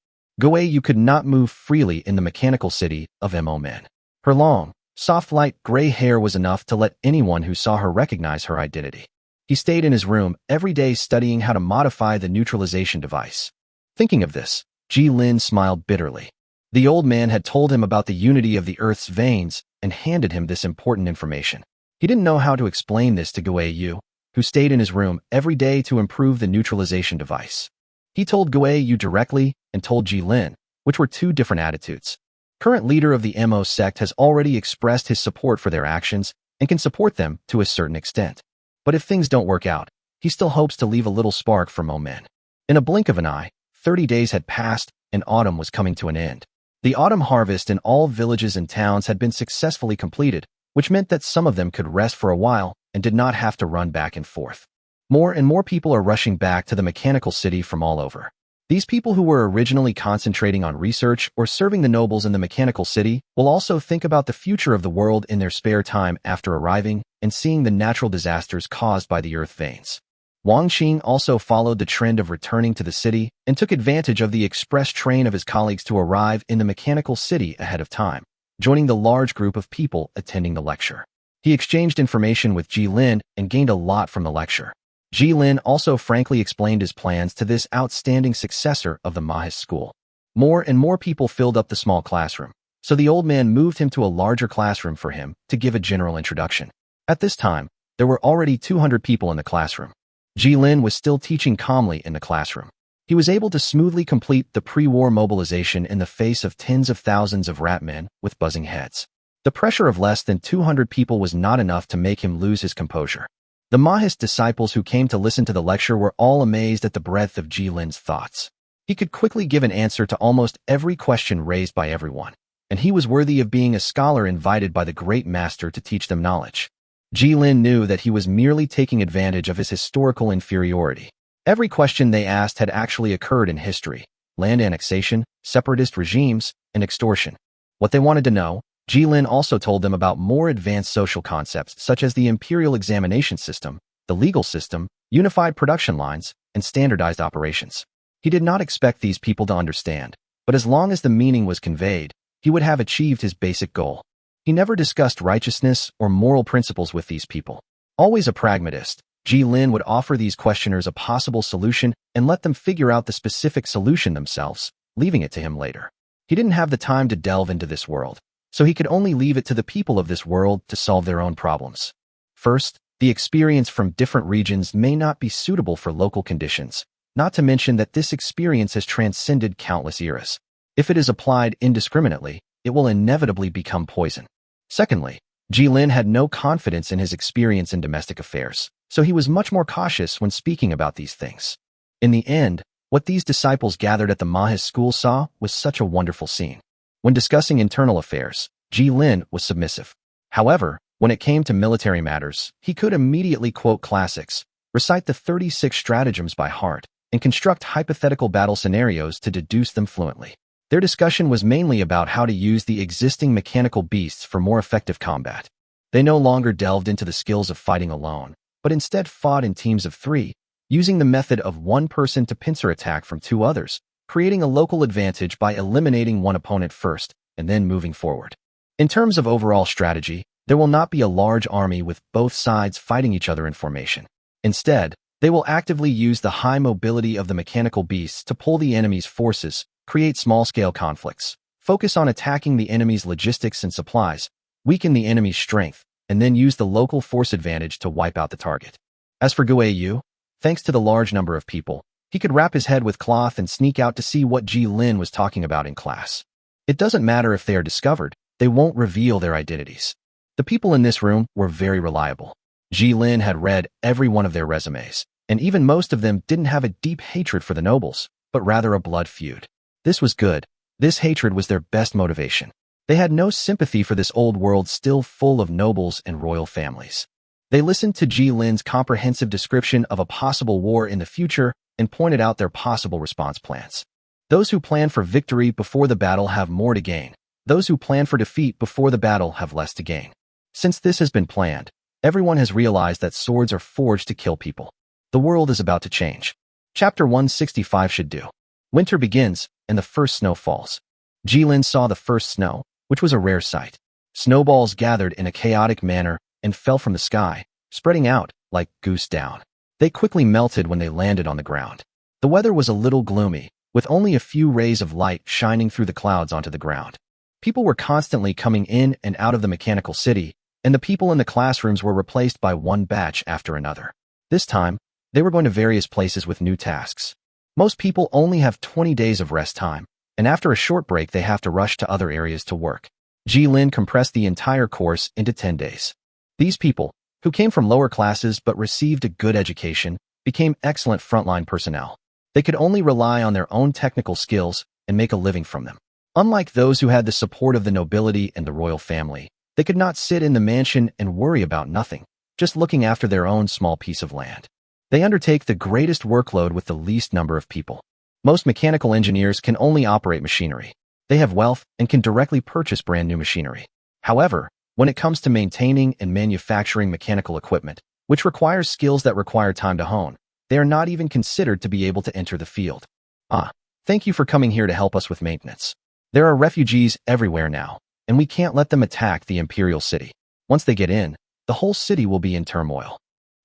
Guiyu could not move freely in the mechanical city of Mo-Men. Her long, soft light gray hair was enough to let anyone who saw her recognize her identity. He stayed in his room every day studying how to modify the neutralization device. Thinking of this, Ji-Lin smiled bitterly. The old man had told him about the unity of the Earth's veins and handed him this important information. He didn't know how to explain this to Guiyu, who stayed in his room every day to improve the neutralization device. He told Guiyu directly and told Ji-Lin, which were 2 different attitudes. Current leader of the Mo sect has already expressed his support for their actions and can support them to a certain extent. But if things don't work out, he still hopes to leave a little spark for Mo-Men. In a blink of an eye, 30 days had passed and autumn was coming to an end. The autumn harvest in all villages and towns had been successfully completed, which meant that some of them could rest for a while and did not have to run back and forth. More and more people are rushing back to the mechanical city from all over. These people who were originally concentrating on research or serving the nobles in the mechanical city will also think about the future of the world in their spare time after arriving and seeing the natural disasters caused by the earth veins. Wang Qing also followed the trend of returning to the city and took advantage of the express train of his colleagues to arrive in the mechanical city ahead of time, joining the large group of people attending the lecture. He exchanged information with Ji-Lin and gained a lot from the lecture. Ji-Lin also frankly explained his plans to this outstanding successor of the Mahis school. More and more people filled up the small classroom, so the old man moved him to a larger classroom for him to give a general introduction. At this time, there were already 200 people in the classroom. Ji-Lin was still teaching calmly in the classroom. He was able to smoothly complete the pre-war mobilization in the face of tens of thousands of rat men with buzzing heads. The pressure of less than 200 people was not enough to make him lose his composure. The Mahist disciples who came to listen to the lecture were all amazed at the breadth of Jilin's thoughts. He could quickly give an answer to almost every question raised by everyone, and he was worthy of being a scholar invited by the great master to teach them knowledge. Jilin knew that he was merely taking advantage of his historical inferiority. Every question they asked had actually occurred in history: land annexation, separatist regimes, and extortion. What they wanted to know, Jilin also told them about more advanced social concepts such as the imperial examination system, the legal system, unified production lines, and standardized operations. He did not expect these people to understand, but as long as the meaning was conveyed, he would have achieved his basic goal. He never discussed righteousness or moral principles with these people. Always a pragmatist, Jilin would offer these questioners a possible solution and let them figure out the specific solution themselves, leaving it to him later. He didn't have the time to delve into this world, so he could only leave it to the people of this world to solve their own problems. First, the experience from different regions may not be suitable for local conditions, not to mention that this experience has transcended countless eras. If it is applied indiscriminately, it will inevitably become poison. Secondly, Jilin had no confidence in his experience in domestic affairs, so he was much more cautious when speaking about these things. In the end, what these disciples gathered at the Mahis school saw was such a wonderful scene. When discussing internal affairs, Jilin was submissive. However, when it came to military matters, he could immediately quote classics, recite the 36 stratagems by heart, and construct hypothetical battle scenarios to deduce them fluently. Their discussion was mainly about how to use the existing mechanical beasts for more effective combat. They no longer delved into the skills of fighting alone, but instead fought in teams of 3, using the method of one person to pincer attack from 2 others, creating a local advantage by eliminating one opponent first and then moving forward. In terms of overall strategy, there will not be a large army with both sides fighting each other in formation. Instead, they will actively use the high mobility of the mechanical beasts to pull the enemy's forces, create small-scale conflicts, focus on attacking the enemy's logistics and supplies, weaken the enemy's strength, and then use the local force advantage to wipe out the target. As for Guo Yu, thanks to the large number of people, he could wrap his head with cloth and sneak out to see what Jilin was talking about in class. It doesn't matter if they are discovered, they won't reveal their identities. The people in this room were very reliable. Jilin had read every one of their resumes, and even most of them didn't have a deep hatred for the nobles, but rather a blood feud. This was good. This hatred was their best motivation. They had no sympathy for this old world still full of nobles and royal families. They listened to Jilin's comprehensive description of a possible war in the future and pointed out their possible response plans. Those who plan for victory before the battle have more to gain. Those who plan for defeat before the battle have less to gain. Since this has been planned, everyone has realized that swords are forged to kill people. The world is about to change. Chapter 165 should do. Winter begins, and the first snow falls. Jilin saw the first snow, which was a rare sight. Snowballs gathered in a chaotic manner and fell from the sky, spreading out like goose down. They quickly melted when they landed on the ground. The weather was a little gloomy, with only a few rays of light shining through the clouds onto the ground. People were constantly coming in and out of the mechanical city, and the people in the classrooms were replaced by one batch after another. This time, they were going to various places with new tasks. Most people only have 20 days of rest time, and after a short break they have to rush to other areas to work. Jilin compressed the entire course into 10 days. These people, who came from lower classes but received a good education, became excellent frontline personnel. They could only rely on their own technical skills and make a living from them. Unlike those who had the support of the nobility and the royal family, they could not sit in the mansion and worry about nothing, just looking after their own small piece of land. They undertake the greatest workload with the least number of people. Most mechanical engineers can only operate machinery. They have wealth and can directly purchase brand new machinery. However, when it comes to maintaining and manufacturing mechanical equipment, which requires skills that require time to hone, they are not even considered to be able to enter the field. Thank you for coming here to help us with maintenance. There are refugees everywhere now, and we can't let them attack the imperial city. Once they get in, the whole city will be in turmoil.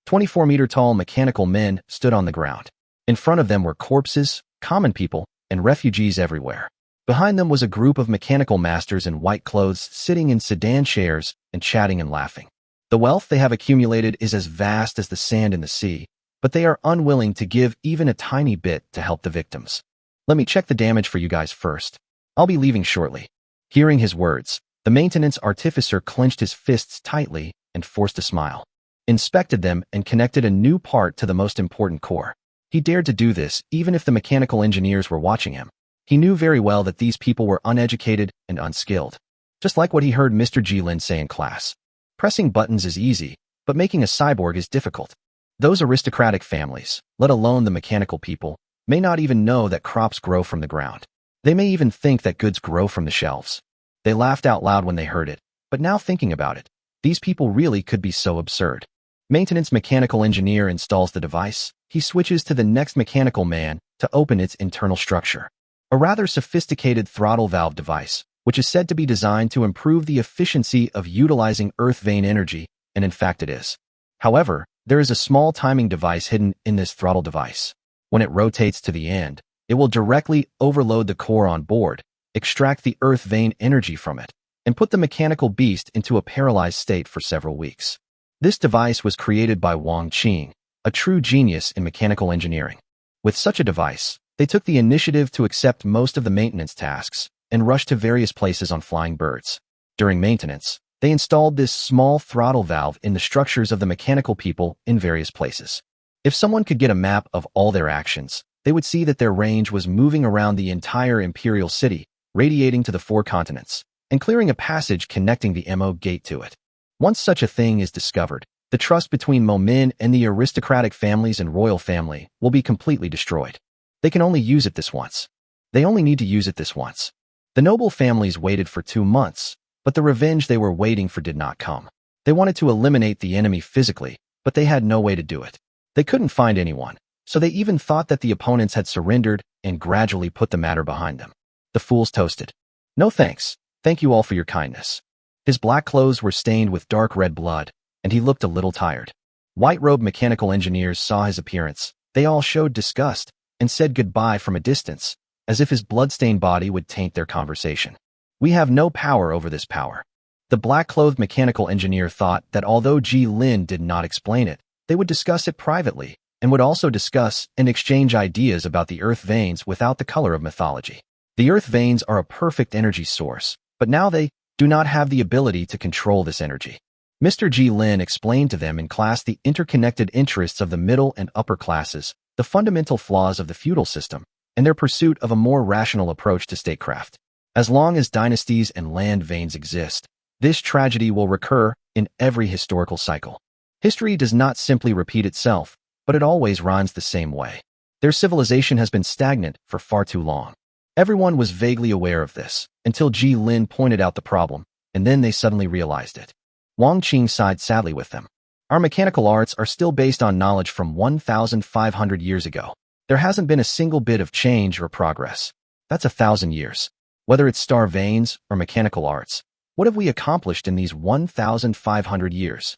24-meter-tall mechanical men stood on the ground. In front of them were corpses, common people, and refugees everywhere. Behind them was a group of mechanical masters in white clothes sitting in sedan chairs and chatting and laughing. The wealth they have accumulated is as vast as the sand in the sea, but they are unwilling to give even a tiny bit to help the victims. Let me check the damage for you guys first. I'll be leaving shortly. Hearing his words, The maintenance artificer clenched his fists tightly and forced a smile, inspected them, and connected a new part to the most important core. He dared to do this even if the mechanical engineers were watching him. He knew very well that these people were uneducated and unskilled. Just like what he heard Mr. Jilin say in class. Pressing buttons is easy, but making a cyborg is difficult. Those aristocratic families, let alone the mechanical people, may not even know that crops grow from the ground. They may even think that goods grow from the shelves. They laughed out loud when they heard it, but now thinking about it, these people really could be so absurd. Maintenance mechanical engineer installs the device. He switches to the next mechanical man to open its internal structure. A rather sophisticated throttle valve device, which is said to be designed to improve the efficiency of utilizing earth vein energy, and in fact it is. However, there is a small timing device hidden in this throttle device. When it rotates to the end, it will directly overload the core on board, extract the earth vein energy from it, and put the mechanical beast into a paralyzed state for several weeks. This device was created by Wang Qing, a true genius in mechanical engineering. With such a device, they took the initiative to accept most of the maintenance tasks and rushed to various places on flying birds. During maintenance, they installed this small throttle valve in the structures of the mechanical people in various places. If someone could get a map of all their actions, they would see that their range was moving around the entire imperial city, radiating to the 4 continents, and clearing a passage connecting the Mo gate to it. Once such a thing is discovered, the trust between Momin and the aristocratic families and royal family will be completely destroyed. They can only use it this once. They only need to use it this once. The noble families waited for 2 months, but the revenge they were waiting for did not come. They wanted to eliminate the enemy physically, but they had no way to do it. They couldn't find anyone, so they even thought that the opponents had surrendered and gradually put the matter behind them. The fools toasted. No thanks. Thank you all for your kindness. His black clothes were stained with dark red blood, and he looked a little tired. White-robed mechanical engineers saw his appearance. They all showed disgust and said goodbye from a distance, as if his blood-stained body would taint their conversation. We have no power over this power. The black-clothed mechanical engineer thought that although Ji Lin did not explain it, they would discuss it privately and would also discuss and exchange ideas about the earth veins without the color of mythology. The earth veins are a perfect energy source, but now they do not have the ability to control this energy. Mr. Ji Lin explained to them in class the interconnected interests of the middle and upper classes, the fundamental flaws of the feudal system, and their pursuit of a more rational approach to statecraft. As long as dynasties and land veins exist, this tragedy will recur in every historical cycle. History does not simply repeat itself, but it always rhymes the same way. Their civilization has been stagnant for far too long. Everyone was vaguely aware of this, until Ji Lin pointed out the problem, and then they suddenly realized it. Wang Qing sighed sadly with them. Our mechanical arts are still based on knowledge from 1,500 years ago. There hasn't been a single bit of change or progress. That's 1,000 years. Whether it's star veins or mechanical arts, what have we accomplished in these 1,500 years?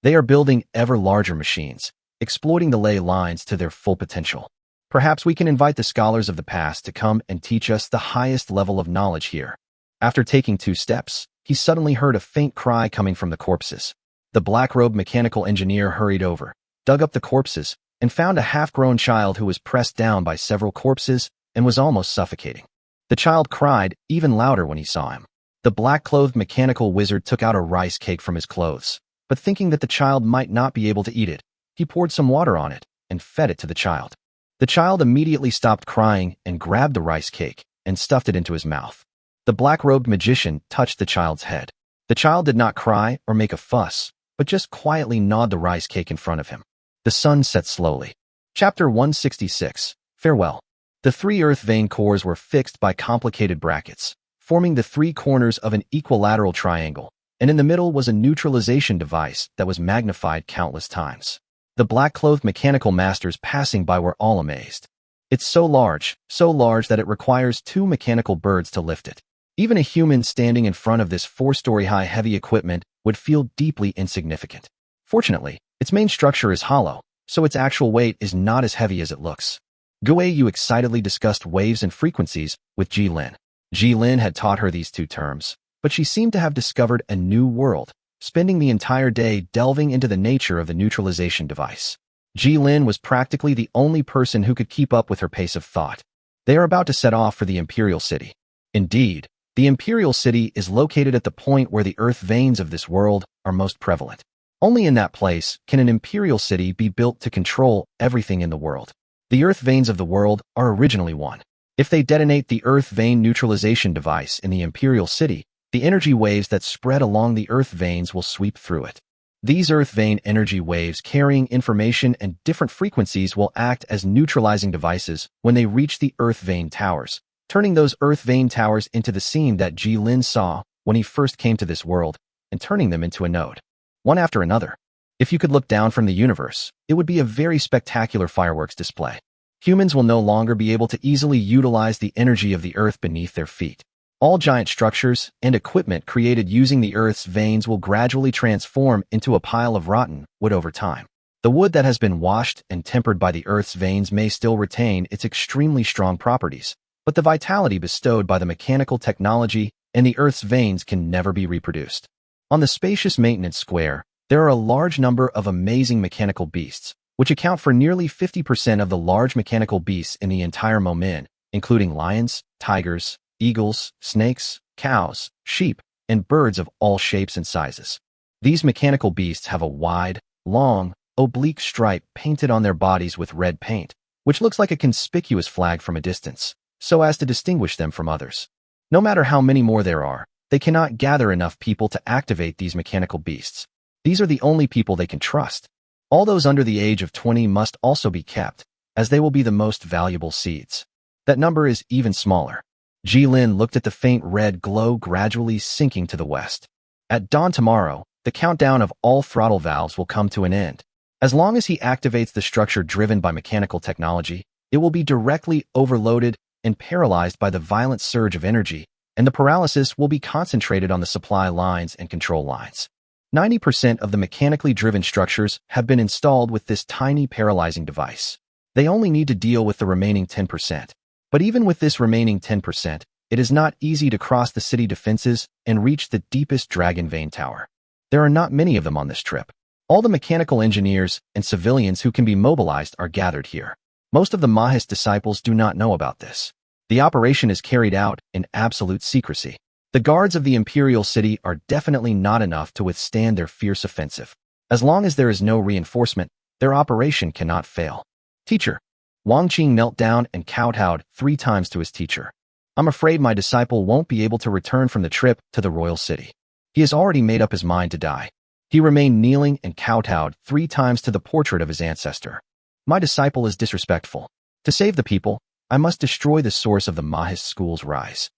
They are building ever larger machines, exploiting the ley lines to their full potential. Perhaps we can invite the scholars of the past to come and teach us the highest level of knowledge here. After taking 2 steps, he suddenly heard a faint cry coming from the corpses. The black-robed mechanical engineer hurried over, dug up the corpses, and found a half-grown child who was pressed down by several corpses and was almost suffocating. The child cried even louder when he saw him. The black-clothed mechanical wizard took out a rice cake from his clothes, but thinking that the child might not be able to eat it, he poured some water on it and fed it to the child. The child immediately stopped crying and grabbed the rice cake and stuffed it into his mouth. The black-robed magician touched the child's head. The child did not cry or make a fuss, but just quietly gnawed the rice cake in front of him. The sun set slowly. Chapter 166. Farewell. The 3 earth vein cores were fixed by complicated brackets, forming the 3 corners of an equilateral triangle, and in the middle was a neutralization device that was magnified countless times. The black-clothed mechanical masters passing by were all amazed. It's so large that it requires 2 mechanical birds to lift it. Even a human standing in front of this 4-story-high heavy equipment would feel deeply insignificant. Fortunately, its main structure is hollow, so its actual weight is not as heavy as it looks. Guei Yu excitedly discussed waves and frequencies with Ji Lin. Ji Lin had taught her these 2 terms, but she seemed to have discovered a new world, spending the entire day delving into the nature of the neutralization device. Ji Lin was practically the only person who could keep up with her pace of thought. They are about to set off for the imperial city. Indeed, The Imperial City is located at the point where the earth veins of this world are most prevalent. Only in that place can an Imperial City be built to control everything in the world. The earth veins of the world are originally one. If they detonate the earth vein neutralization device in the Imperial City, the energy waves that spread along the earth veins will sweep through it. These earth vein energy waves carrying information and different frequencies will act as neutralizing devices when they reach the earth vein towers, turning those earth vein towers into the scene that Ji-Lin saw when he first came to this world, and turning them into a node, one after another. If you could look down from the universe, it would be a very spectacular fireworks display. Humans will no longer be able to easily utilize the energy of the earth beneath their feet. All giant structures and equipment created using the earth's veins will gradually transform into a pile of rotten wood over time. The wood that has been washed and tempered by the earth's veins may still retain its extremely strong properties, but the vitality bestowed by the mechanical technology and the earth's veins can never be reproduced. On the spacious maintenance square, there are a large number of amazing mechanical beasts, which account for nearly 50% of the large mechanical beasts in the entire Momin, including lions, tigers, eagles, snakes, cows, sheep, and birds of all shapes and sizes. These mechanical beasts have a wide, long, oblique stripe painted on their bodies with red paint, which looks like a conspicuous flag from a distance, so as to distinguish them from others. No matter how many more there are, they cannot gather enough people to activate these mechanical beasts. These are the only people they can trust. All those under the age of 20 must also be kept, as they will be the most valuable seeds. That number is even smaller. Ji-Lin looked at the faint red glow gradually sinking to the west. At dawn tomorrow, the countdown of all throttle valves will come to an end. As long as he activates the structure driven by mechanical technology, it will be directly overloaded and paralyzed by the violent surge of energy, and the paralysis will be concentrated on the supply lines and control lines. 90% of the mechanically driven structures have been installed with this tiny paralyzing device. They only need to deal with the remaining 10%. But even with this remaining 10%, it is not easy to cross the city defenses and reach the deepest dragon vein tower. There are not many of them on this trip. All the mechanical engineers and civilians who can be mobilized are gathered here. Most of the Mahis disciples do not know about this. The operation is carried out in absolute secrecy. The guards of the Imperial City are definitely not enough to withstand their fierce offensive. As long as there is no reinforcement, their operation cannot fail. Teacher. Wang Qing knelt down and kowtowed 3 times to his teacher. I'm afraid my disciple won't be able to return from the trip to the royal city. He has already made up his mind to die. He remained kneeling and kowtowed 3 times to the portrait of his ancestor. My disciple is disrespectful. To save the people, I must destroy the source of the Mahis school's rise.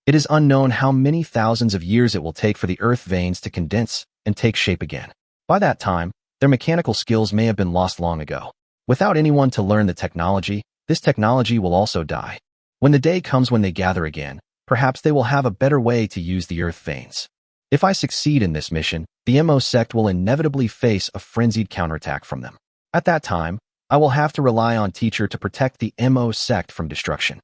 It is unknown how many thousands of years it will take for the earth veins to condense and take shape again. By that time, their mechanical skills may have been lost long ago. Without anyone to learn the technology, this technology will also die. When the day comes when they gather again, perhaps they will have a better way to use the earth veins. If I succeed in this mission, the MO sect will inevitably face a frenzied counterattack from them. At that time, I will have to rely on teacher to protect the MO sect from destruction.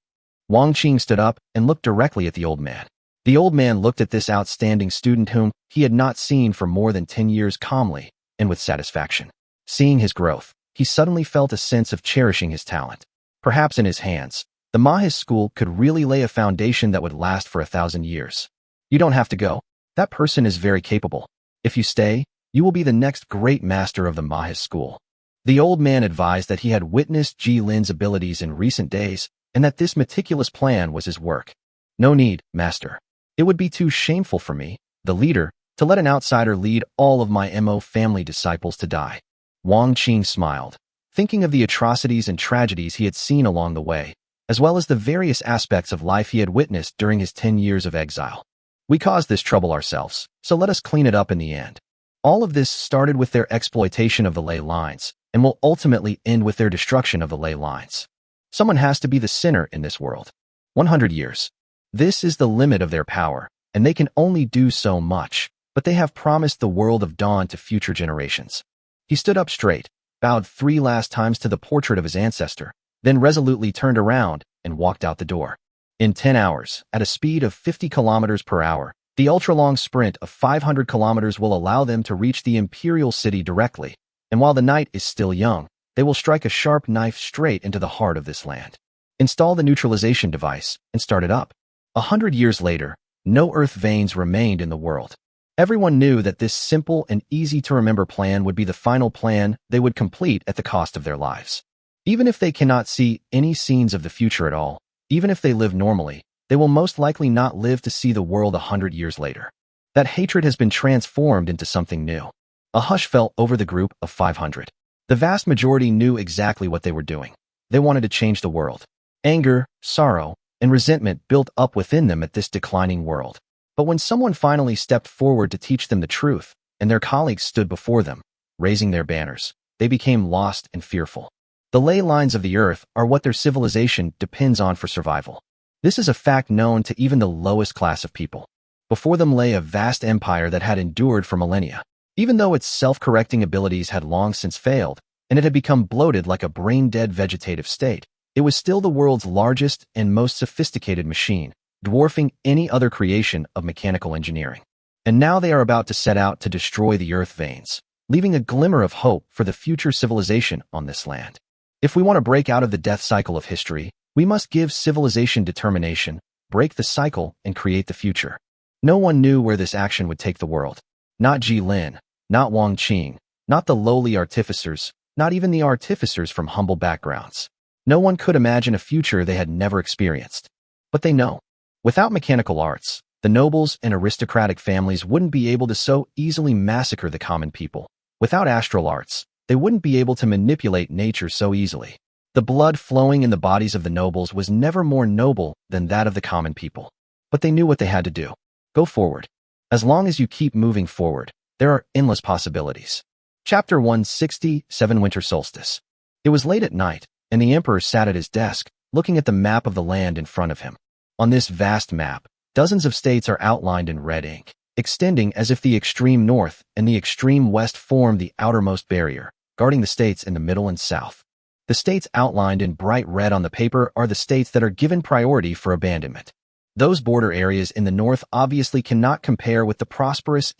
Wang Qing stood up and looked directly at the old man. The old man looked at this outstanding student whom he had not seen for more than 10 years calmly and with satisfaction. Seeing his growth, he suddenly felt a sense of cherishing his talent. Perhaps in his hands, the Mahis school could really lay a foundation that would last for 1,000 years. You don't have to go. That person is very capable. If you stay, you will be the next great master of the Mahis school. The old man advised that he had witnessed Ji-Lin's abilities in recent days and that this meticulous plan was his work. No need, master. It would be too shameful for me, the leader, to let an outsider lead all of my MO family disciples to die. Wang Qing smiled, thinking of the atrocities and tragedies he had seen along the way, as well as the various aspects of life he had witnessed during his 10 years of exile. We caused this trouble ourselves, so let us clean it up in the end. All of this started with their exploitation of the ley lines, and will ultimately end with their destruction of the ley lines. Someone has to be the sinner in this world. 100 years. This is the limit of their power, and they can only do so much, but they have promised the world of dawn to future generations. He stood up straight, bowed 3 last times to the portrait of his ancestor, then resolutely turned around and walked out the door. In 10 hours, at a speed of 50 kilometers per hour, the ultra-long sprint of 500 kilometers will allow them to reach the Imperial City directly, and while the night is still young, they will strike a sharp knife straight into the heart of this land. Install the neutralization device and start it up. 100 years later, no Earth veins remained in the world. Everyone knew that this simple and easy-to-remember plan would be the final plan they would complete at the cost of their lives. Even if they cannot see any scenes of the future at all, even if they live normally, they will most likely not live to see the world 100 years later. That hatred has been transformed into something new. A hush fell over the group of 500. The vast majority knew exactly what they were doing. They wanted to change the world. Anger, sorrow, and resentment built up within them at this declining world. But when someone finally stepped forward to teach them the truth, and their colleagues stood before them, raising their banners, they became lost and fearful. The ley lines of the earth are what their civilization depends on for survival. This is a fact known to even the lowest class of people. Before them lay a vast empire that had endured for millennia. Even though its self-correcting abilities had long since failed, and it had become bloated like a brain-dead vegetative state, it was still the world's largest and most sophisticated machine, dwarfing any other creation of mechanical engineering. And now they are about to set out to destroy the earth veins, leaving a glimmer of hope for the future civilization on this land. If we want to break out of the death cycle of history, we must give civilization determination, break the cycle, and create the future. No one knew where this action would take the world. Not Ji Lin, not Wang Qing, not the lowly artificers, not even the artificers from humble backgrounds. No one could imagine a future they had never experienced. But they know. Without mechanical arts, the nobles and aristocratic families wouldn't be able to so easily massacre the common people. Without astral arts, they wouldn't be able to manipulate nature so easily. The blood flowing in the bodies of the nobles was never more noble than that of the common people. But they knew what they had to do. Go forward. As long as you keep moving forward, there are endless possibilities. Chapter 167 Winter Solstice. It was late at night, and the emperor sat at his desk, looking at the map of the land in front of him. On this vast map, dozens of states are outlined in red ink, extending as if the extreme north and the extreme west form the outermost barrier, guarding the states in the middle and south. The states outlined in bright red on the paper are the states that are given priority for abandonment. Those border areas in the north obviously cannot compare with the prosperous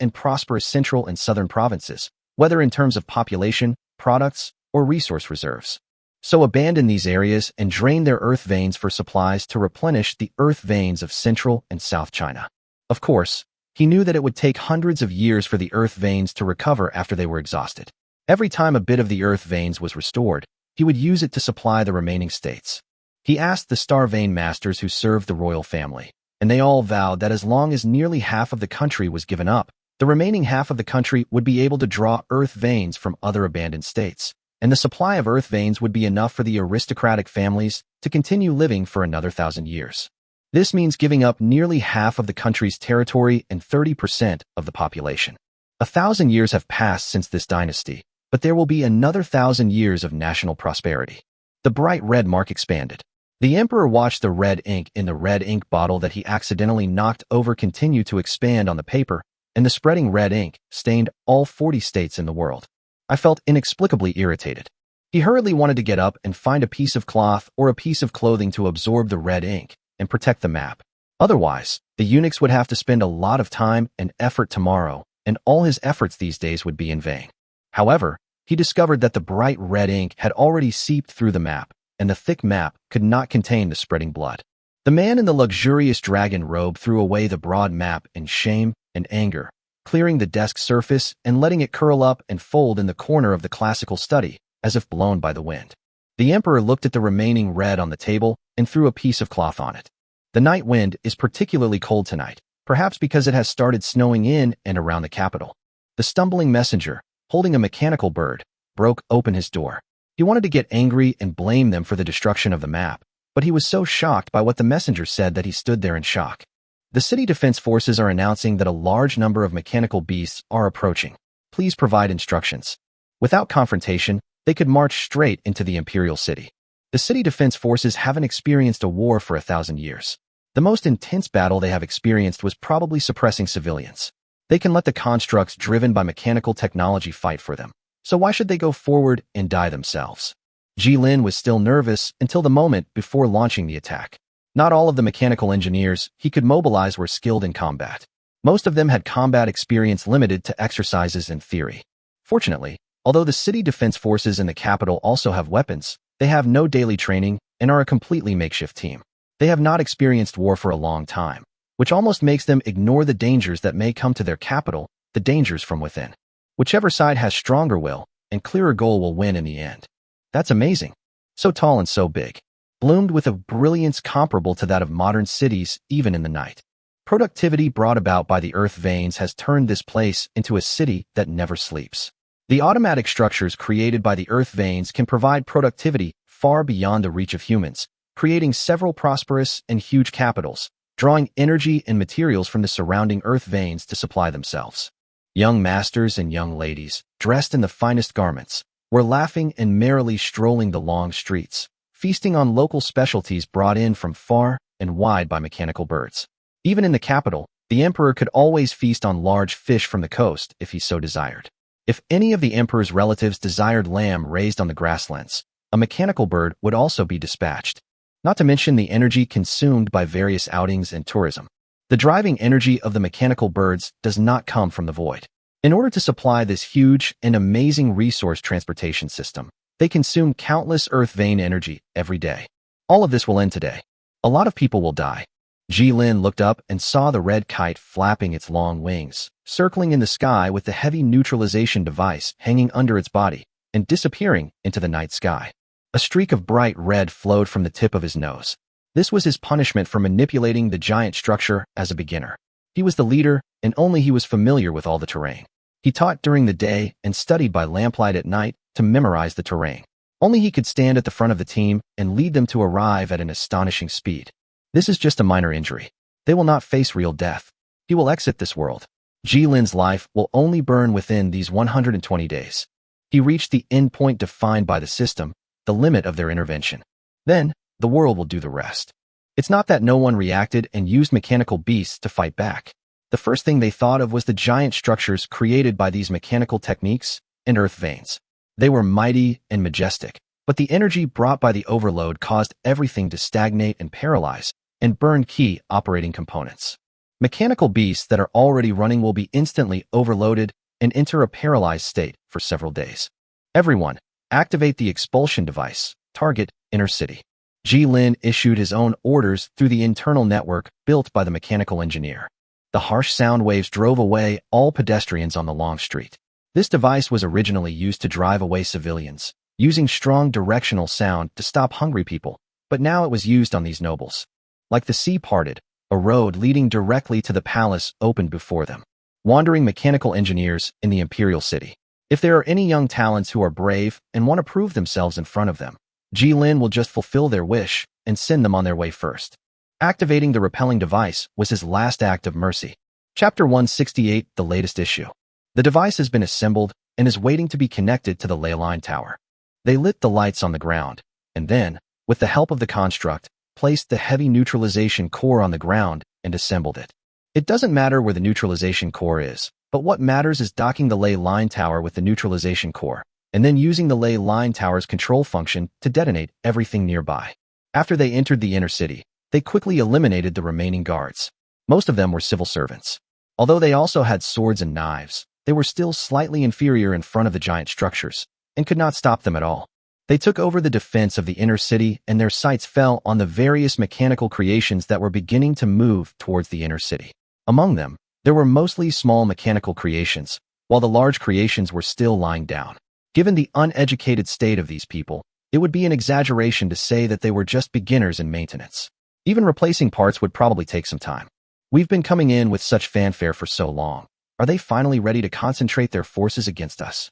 central and southern provinces, whether in terms of population, products, or resource reserves. So abandon these areas and drain their earth veins for supplies to replenish the earth veins of Central and South China. Of course, he knew that it would take hundreds of years for the earth veins to recover after they were exhausted. Every time a bit of the earth veins was restored, he would use it to supply the remaining states. He asked the star vein masters who served the royal family, and they all vowed that as long as nearly half of the country was given up, the remaining half of the country would be able to draw earth veins from other abandoned states, and the supply of earth veins would be enough for the aristocratic families to continue living for another 1,000 years. This means giving up nearly half of the country's territory and 30% of the population. 1,000 years have passed since this dynasty, but there will be another 1,000 years of national prosperity. The bright red mark expanded. The emperor watched the red ink in the red ink bottle that he accidentally knocked over continue to expand on the paper, and the spreading red ink stained all 40 states in the world. I felt inexplicably irritated. He hurriedly wanted to get up and find a piece of cloth or a piece of clothing to absorb the red ink and protect the map. Otherwise, the eunuchs would have to spend a lot of time and effort tomorrow, and all his efforts these days would be in vain. However, he discovered that the bright red ink had already seeped through the map, and the thick map could not contain the spreading blood. The man in the luxurious dragon robe threw away the broad map in shame and anger, clearing the desk surface and letting it curl up and fold in the corner of the classical study, as if blown by the wind. The emperor looked at the remaining red on the table and threw a piece of cloth on it. The night wind is particularly cold tonight, perhaps because it has started snowing in and around the capital. The stumbling messenger, holding a mechanical bird, broke open his door. He wanted to get angry and blame them for the destruction of the map, but he was so shocked by what the messenger said that he stood there in shock. The city defense forces are announcing that a large number of mechanical beasts are approaching. Please provide instructions. Without confrontation, they could march straight into the imperial city. The city defense forces haven't experienced a war for 1,000 years. The most intense battle they have experienced was probably suppressing civilians. They can let the constructs driven by mechanical technology fight for them. So why should they go forward and die themselves? Ji Lin was still nervous until the moment before launching the attack. Not all of the mechanical engineers he could mobilize were skilled in combat. Most of them had combat experience limited to exercises and theory. Fortunately, although the city defense forces in the capital also have weapons, they have no daily training and are a completely makeshift team. They have not experienced war for a long time. which almost makes them ignore the dangers that may come to their capital, the dangers from within. Whichever side has stronger will and clearer goal will win in the end. That's amazing. So tall and so big. Bloomed with a brilliance comparable to that of modern cities, even in the night. Productivity brought about by the earth veins has turned this place into a city that never sleeps. The automatic structures created by the earth veins can provide productivity far beyond the reach of humans, creating several prosperous and huge capitals, drawing energy and materials from the surrounding earth veins to supply themselves. Young masters and young ladies, dressed in the finest garments, were laughing and merrily strolling the long streets, feasting on local specialties brought in from far and wide by mechanical birds. Even in the capital, the emperor could always feast on large fish from the coast if he so desired. If any of the emperor's relatives desired lamb raised on the grasslands, a mechanical bird would also be dispatched. Not to mention the energy consumed by various outings and tourism. The driving energy of the mechanical birds does not come from the void. In order to supply this huge and amazing resource transportation system, they consume countless earth vein energy every day. All of this will end today. A lot of people will die. Jilin looked up and saw the red kite flapping its long wings, circling in the sky with the heavy neutralization device hanging under its body and disappearing into the night sky. A streak of bright red flowed from the tip of his nose. This was his punishment for manipulating the giant structure as a beginner. He was the leader, and only he was familiar with all the terrain. He taught during the day and studied by lamplight at night to memorize the terrain. Only he could stand at the front of the team and lead them to arrive at an astonishing speed. This is just a minor injury. They will not face real death. He will exit this world. Jilin's life will only burn within these 120 days. He reached the end point defined by the system, the limit of their intervention. Then, the world will do the rest. It's not that no one reacted and used mechanical beasts to fight back. The first thing they thought of was the giant structures created by these mechanical techniques and earth veins. They were mighty and majestic, but the energy brought by the overload caused everything to stagnate and paralyze and burn key operating components. Mechanical beasts that are already running will be instantly overloaded and enter a paralyzed state for several days. Everyone, activate the expulsion device. Target inner city. Jilin issued his own orders through the internal network built by the mechanical engineer. The harsh sound waves drove away all pedestrians on the long street. This device was originally used to drive away civilians, using strong directional sound to stop hungry people, but now it was used on these nobles. Like the sea parted, a road leading directly to the palace opened before them. Wandering mechanical engineers in the imperial city. If there are any young talents who are brave and want to prove themselves in front of them, Jilin will just fulfill their wish and send them on their way first. Activating the repelling device was his last act of mercy. Chapter 168, the latest issue. The device has been assembled and is waiting to be connected to the ley line tower. They lit the lights on the ground, and then, with the help of the construct, placed the heavy neutralization core on the ground and assembled it. It doesn't matter where the neutralization core is, but what matters is docking the ley line tower with the neutralization core, and then using the ley line tower's control function to detonate everything nearby. After they entered the inner city, they quickly eliminated the remaining guards. Most of them were civil servants. Although they also had swords and knives, they were still slightly inferior in front of the giant structures, and could not stop them at all. They took over the defense of the inner city, and their sights fell on the various mechanical creations that were beginning to move towards the inner city. Among them, there were mostly small mechanical creations, while the large creations were still lying down. Given the uneducated state of these people, it would be an exaggeration to say that they were just beginners in maintenance. Even replacing parts would probably take some time. We've been coming in with such fanfare for so long. Are they finally ready to concentrate their forces against us?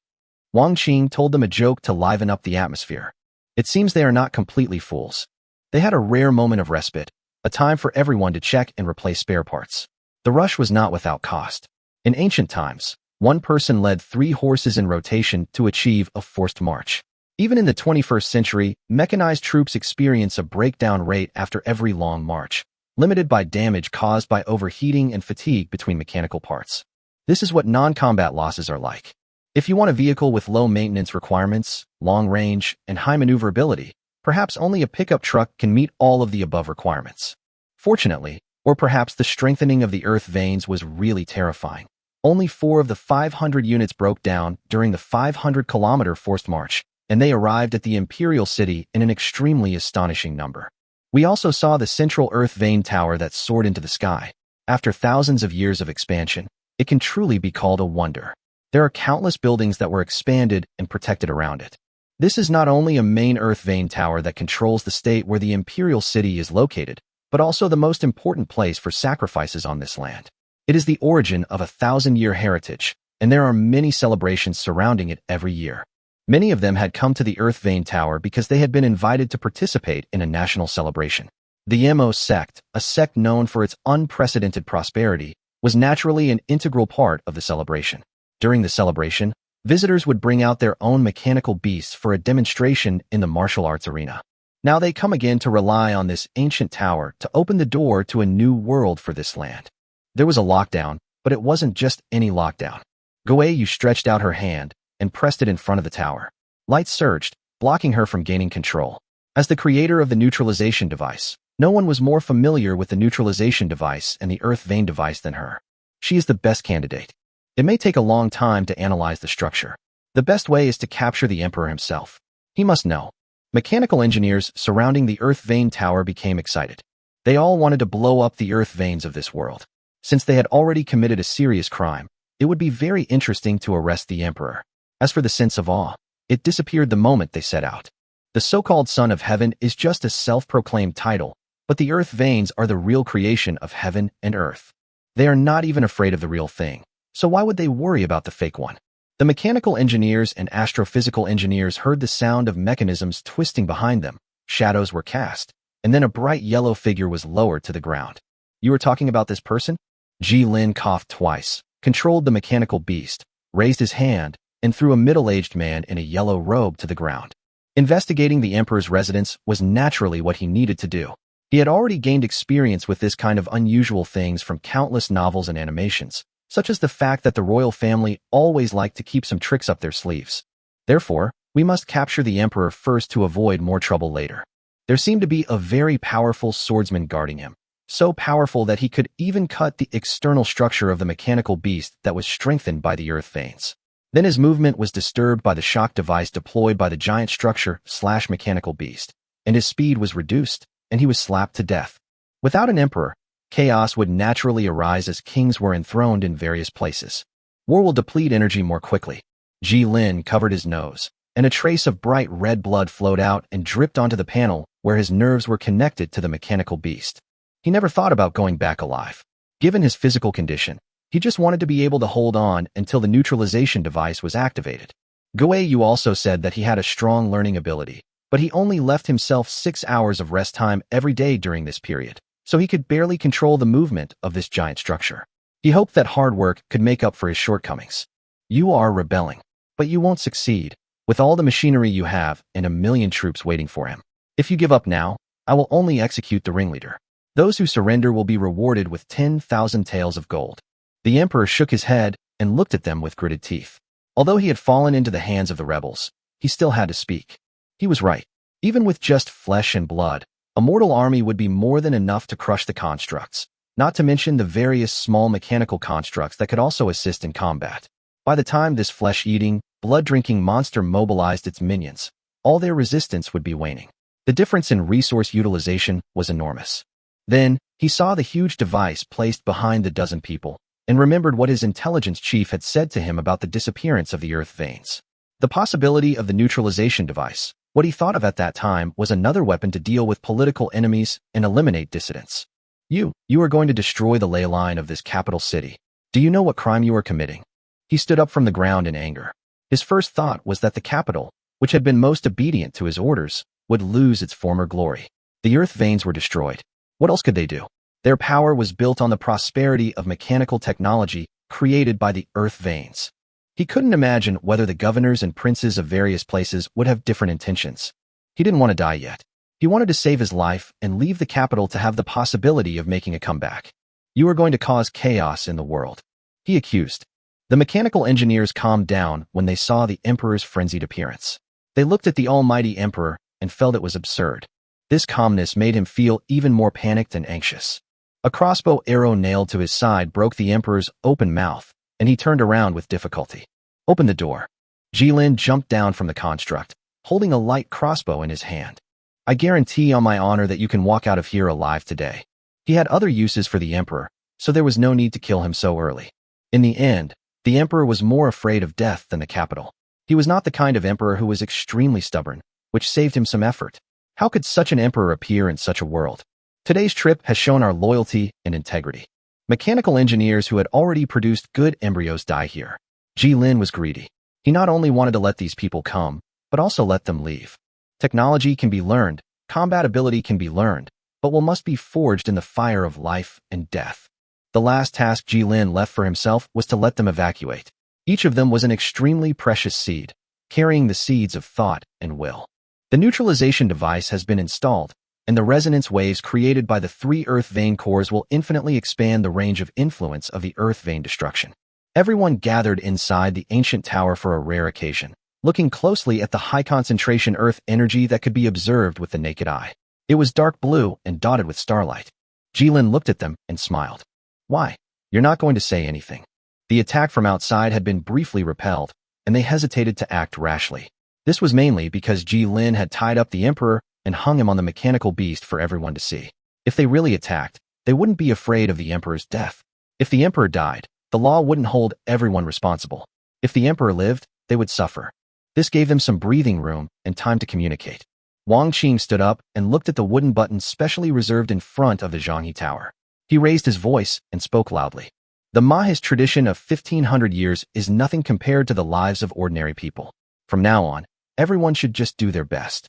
Wang Qing told them a joke to liven up the atmosphere. It seems they are not completely fools. They had a rare moment of respite, a time for everyone to check and replace spare parts. The rush was not without cost. In ancient times, one person led 3 horses in rotation to achieve a forced march. Even in the 21st century, mechanized troops experience a breakdown rate after every long march, limited by damage caused by overheating and fatigue between mechanical parts. This is what non-combat losses are like. If you want a vehicle with low maintenance requirements, long range, and high maneuverability, perhaps only a pickup truck can meet all of the above requirements. Fortunately, or perhaps the strengthening of the earth veins was really terrifying. Only 4 of the 500 units broke down during the 500-kilometer forced march, and they arrived at the imperial city in an extremely astonishing number. We also saw the central earth vein tower that soared into the sky. After thousands of years of expansion, it can truly be called a wonder. There are countless buildings that were expanded and protected around it. This is not only a main earth vein tower that controls the state where the imperial city is located, but also the most important place for sacrifices on this land. It is the origin of a 1,000-year heritage, and there are many celebrations surrounding it every year. Many of them had come to the Earth Vein Tower because they had been invited to participate in a national celebration. The Mo sect, a sect known for its unprecedented prosperity, was naturally an integral part of the celebration. During the celebration, visitors would bring out their own mechanical beasts for a demonstration in the martial arts arena. Now they come again to rely on this ancient tower to open the door to a new world for this land. There was a lockdown, but it wasn't just any lockdown. Goeyu stretched out her hand and pressed it in front of the tower. Light surged, blocking her from gaining control. As the creator of the neutralization device, no one was more familiar with the neutralization device and the Earth Vein device than her. She is the best candidate. It may take a long time to analyze the structure. The best way is to capture the Emperor himself. He must know. Mechanical engineers surrounding the Earth Vein Tower became excited. They all wanted to blow up the Earth Veins of this world. Since they had already committed a serious crime, it would be very interesting to arrest the Emperor. As for the sense of awe, it disappeared the moment they set out. The so-called Son of Heaven is just a self-proclaimed title, but the Earth Veins are the real creation of heaven and earth. They are not even afraid of the real thing, so why would they worry about the fake one? The mechanical engineers and astrophysical engineers heard the sound of mechanisms twisting behind them, shadows were cast, and then a bright yellow figure was lowered to the ground. You were talking about this person? Ji Lin coughed twice, controlled the mechanical beast, raised his hand, and threw a middle-aged man in a yellow robe to the ground. Investigating the Emperor's residence was naturally what he needed to do. He had already gained experience with this kind of unusual things from countless novels and animations, such as the fact that the royal family always liked to keep some tricks up their sleeves. Therefore, we must capture the Emperor first to avoid more trouble later. There seemed to be a very powerful swordsman guarding him, so powerful that he could even cut the external structure of the mechanical beast that was strengthened by the Earth Veins. Then his movement was disturbed by the shock device deployed by the giant structure/mechanical beast, and his speed was reduced, and he was slapped to death. Without an emperor, chaos would naturally arise as kings were enthroned in various places. War will deplete energy more quickly. Ji Lin covered his nose, and a trace of bright red blood flowed out and dripped onto the panel where his nerves were connected to the mechanical beast. He never thought about going back alive. Given his physical condition, he just wanted to be able to hold on until the neutralization device was activated. Goeyu also said that he had a strong learning ability, but he only left himself 6 hours of rest time every day during this period, so he could barely control the movement of this giant structure. He hoped that hard work could make up for his shortcomings. You are rebelling, but you won't succeed, with all the machinery you have and 1,000,000 troops waiting for him. If you give up now, I will only execute the ringleader. Those who surrender will be rewarded with 10,000 taels of gold. The Emperor shook his head and looked at them with gritted teeth. Although he had fallen into the hands of the rebels, he still had to speak. He was right. Even with just flesh and blood, a mortal army would be more than enough to crush the constructs, not to mention the various small mechanical constructs that could also assist in combat. By the time this flesh-eating, blood-drinking monster mobilized its minions, all their resistance would be waning. The difference in resource utilization was enormous. Then, he saw the huge device placed behind the dozen people, and remembered what his intelligence chief had said to him about the disappearance of the Earth Veins. The possibility of the neutralization device, what he thought of at that time, was another weapon to deal with political enemies and eliminate dissidents. You are going to destroy the ley line of this capital city. Do you know what crime you are committing? He stood up from the ground in anger. His first thought was that the capital, which had been most obedient to his orders, would lose its former glory. The Earth Veins were destroyed. What else could they do? Their power was built on the prosperity of mechanical technology created by the Earth Veins. He couldn't imagine whether the governors and princes of various places would have different intentions. He didn't want to die yet. He wanted to save his life and leave the capital to have the possibility of making a comeback. You are going to cause chaos in the world, he accused. The mechanical engineers calmed down when they saw the Emperor's frenzied appearance. They looked at the almighty Emperor and felt it was absurd. This calmness made him feel even more panicked and anxious. A crossbow arrow nailed to his side broke the Emperor's open mouth, and he turned around with difficulty. Open the door. Ji Lin jumped down from the construct, holding a light crossbow in his hand. I guarantee on my honor that you can walk out of here alive today. He had other uses for the Emperor, so there was no need to kill him so early. In the end, the emperor was more afraid of death than the capital. He was not the kind of emperor who was extremely stubborn, which saved him some effort. How could such an emperor appear in such a world? Today's trip has shown our loyalty and integrity. Mechanical engineers who had already produced good embryos die here. Jilin was greedy. He not only wanted to let these people come, but also let them leave. Technology can be learned, combat ability can be learned, but must be forged in the fire of life and death. The last task Jilin left for himself was to let them evacuate. Each of them was an extremely precious seed, carrying the seeds of thought and will. The neutralization device has been installed, and the resonance waves created by the 3 Earth Vein cores will infinitely expand the range of influence of the Earth Vein destruction. Everyone gathered inside the ancient tower for a rare occasion, looking closely at the high-concentration Earth energy that could be observed with the naked eye. It was dark blue and dotted with starlight. Jilin looked at them and smiled. Why? You're not going to say anything. The attack from outside had been briefly repelled, and they hesitated to act rashly. This was mainly because Jilin had tied up the emperor and hung him on the mechanical beast for everyone to see. If they really attacked, they wouldn't be afraid of the emperor's death. If the emperor died, the law wouldn't hold everyone responsible. If the emperor lived, they would suffer. This gave them some breathing room and time to communicate. Wang Qing stood up and looked at the wooden button specially reserved in front of the Zhanghe Tower. He raised his voice and spoke loudly. The Mahe's tradition of 1500 years is nothing compared to the lives of ordinary people. From now on, everyone should just do their best.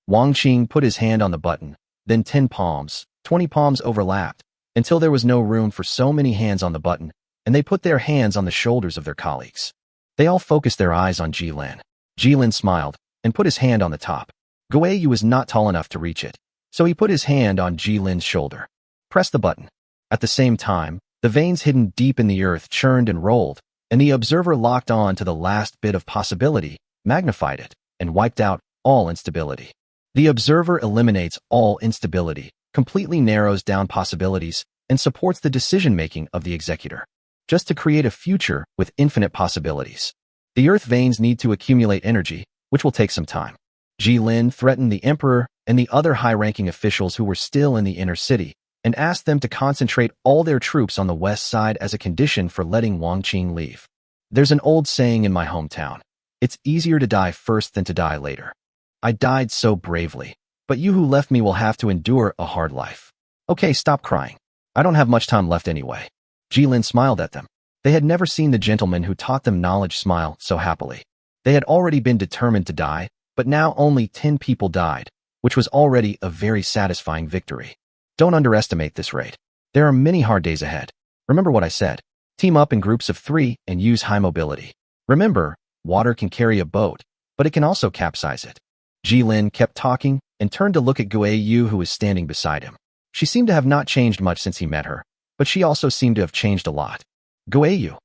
Wang Qing put his hand on the button, then 10 palms, 20 palms overlapped, until there was no room for so many hands on the button, and they put their hands on the shoulders of their colleagues. They all focused their eyes on Jilin. Jilin smiled and put his hand on the top. Guiyu was not tall enough to reach it, so he put his hand on Jilin's shoulder. Press the button. At the same time, the veins hidden deep in the earth churned and rolled, and the observer locked on to the last bit of possibility, magnified it, and wiped out all instability. The observer eliminates all instability, completely narrows down possibilities, and supports the decision-making of the executor, just to create a future with infinite possibilities. The earth veins need to accumulate energy, which will take some time. Jilin threatened the emperor and the other high-ranking officials who were still in the inner city, and asked them to concentrate all their troops on the west side as a condition for letting Wang Qing leave. There's an old saying in my hometown. It's easier to die first than to die later. I died so bravely, but you who left me will have to endure a hard life. Okay, stop crying. I don't have much time left anyway. Jilin smiled at them. They had never seen the gentleman who taught them knowledge smile so happily. They had already been determined to die, but now only 10 people died, which was already a very satisfying victory. Don't underestimate this rate. There are many hard days ahead. Remember what I said. Team up in groups of 3 and use high mobility. Remember, water can carry a boat, but it can also capsize it. Jilin kept talking and turned to look at Guiyu, who was standing beside him. She seemed to have not changed much since he met her, but she also seemed to have changed a lot. Guiyu,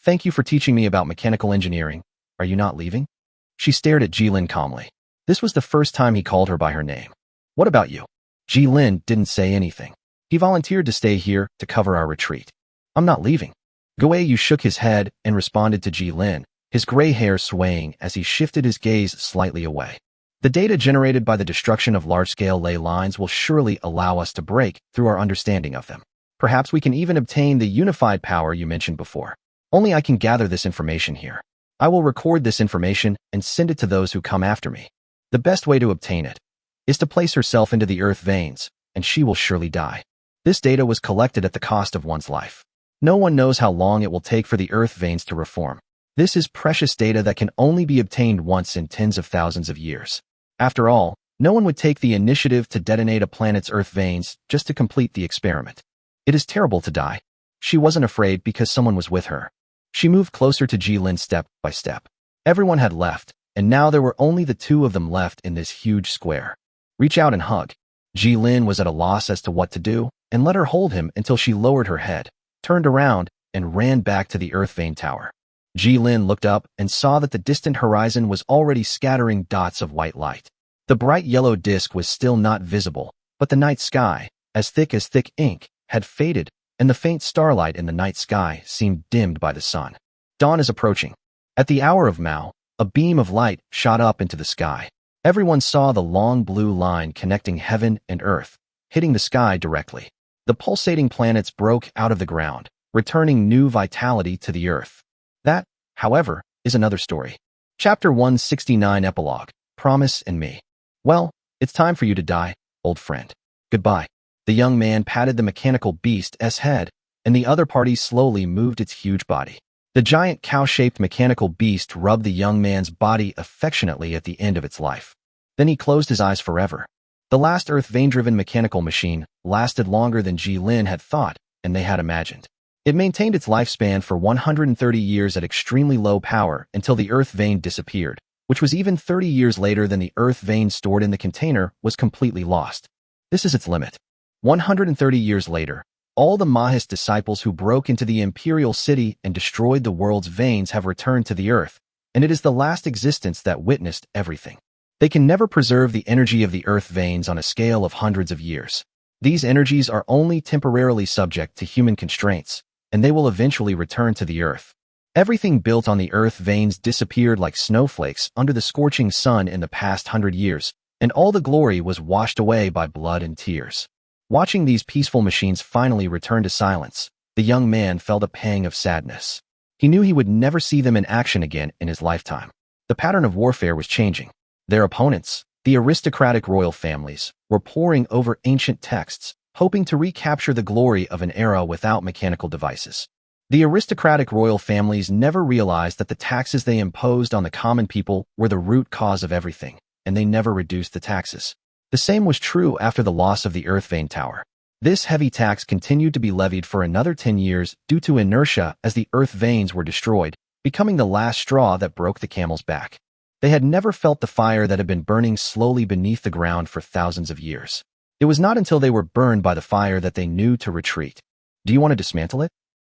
thank you for teaching me about mechanical engineering. Are you not leaving? She stared at Jilin calmly. This was the first time he called her by her name. What about you? Jilin didn't say anything. He volunteered to stay here to cover our retreat. I'm not leaving. Guiyu shook his head and responded to Jilin, his gray hair swaying as he shifted his gaze slightly away. The data generated by the destruction of large-scale ley lines will surely allow us to break through our understanding of them. Perhaps we can even obtain the unified power you mentioned before. Only I can gather this information here. I will record this information and send it to those who come after me. The best way to obtain it is to place herself into the earth veins, and she will surely die. This data was collected at the cost of one's life. No one knows how long it will take for the earth veins to reform. This is precious data that can only be obtained once in tens of thousands of years. After all, no one would take the initiative to detonate a planet's earth veins just to complete the experiment. It is terrible to die. She wasn't afraid because someone was with her. She moved closer to Jilin step by step. Everyone had left, and now there were only the 2 of them left in this huge square. Reach out and hug. Jilin was at a loss as to what to do, and let her hold him until she lowered her head, turned around, and ran back to the earth vein tower. Jilin looked up and saw that the distant horizon was already scattering dots of white light. The bright yellow disk was still not visible, but the night sky, as thick ink, had faded, and the faint starlight in the night sky seemed dimmed by the sun. Dawn is approaching. At the hour of Mao, a beam of light shot up into the sky. Everyone saw the long blue line connecting heaven and earth, hitting the sky directly. The pulsating planets broke out of the ground, returning new vitality to the Earth. That, however, is another story. Chapter 169 Epilogue, Promise and Me. Well, it's time for you to die, old friend. Goodbye. The young man patted the mechanical beast's head, and the other party slowly moved its huge body. The giant cow-shaped mechanical beast rubbed the young man's body affectionately at the end of its life. Then he closed his eyes forever. The last Earth vein-driven mechanical machine lasted longer than Ji Lin had thought and they had imagined. It maintained its lifespan for 130 years at extremely low power until the Earth vein disappeared, which was even 30 years later than the Earth vein stored in the container was completely lost. This is its limit. 130 years later, all the Mahis disciples who broke into the imperial city and destroyed the world's veins have returned to the Earth, and it is the last existence that witnessed everything. They can never preserve the energy of the Earth veins on a scale of hundreds of years. These energies are only temporarily subject to human constraints, and they will eventually return to the Earth. Everything built on the Earth veins disappeared like snowflakes under the scorching sun in the past 100 years, and all the glory was washed away by blood and tears. Watching these peaceful machines finally return to silence, the young man felt a pang of sadness. He knew he would never see them in action again in his lifetime. The pattern of warfare was changing. Their opponents, the aristocratic royal families, were poring over ancient texts, hoping to recapture the glory of an era without mechanical devices. The aristocratic royal families never realized that the taxes they imposed on the common people were the root cause of everything, and they never reduced the taxes. The same was true after the loss of the Earth Vein Tower. This heavy tax continued to be levied for another 10 years due to inertia as the Earth veins were destroyed, becoming the last straw that broke the camel's back. They had never felt the fire that had been burning slowly beneath the ground for thousands of years. It was not until they were burned by the fire that they knew to retreat. Do you want to dismantle it?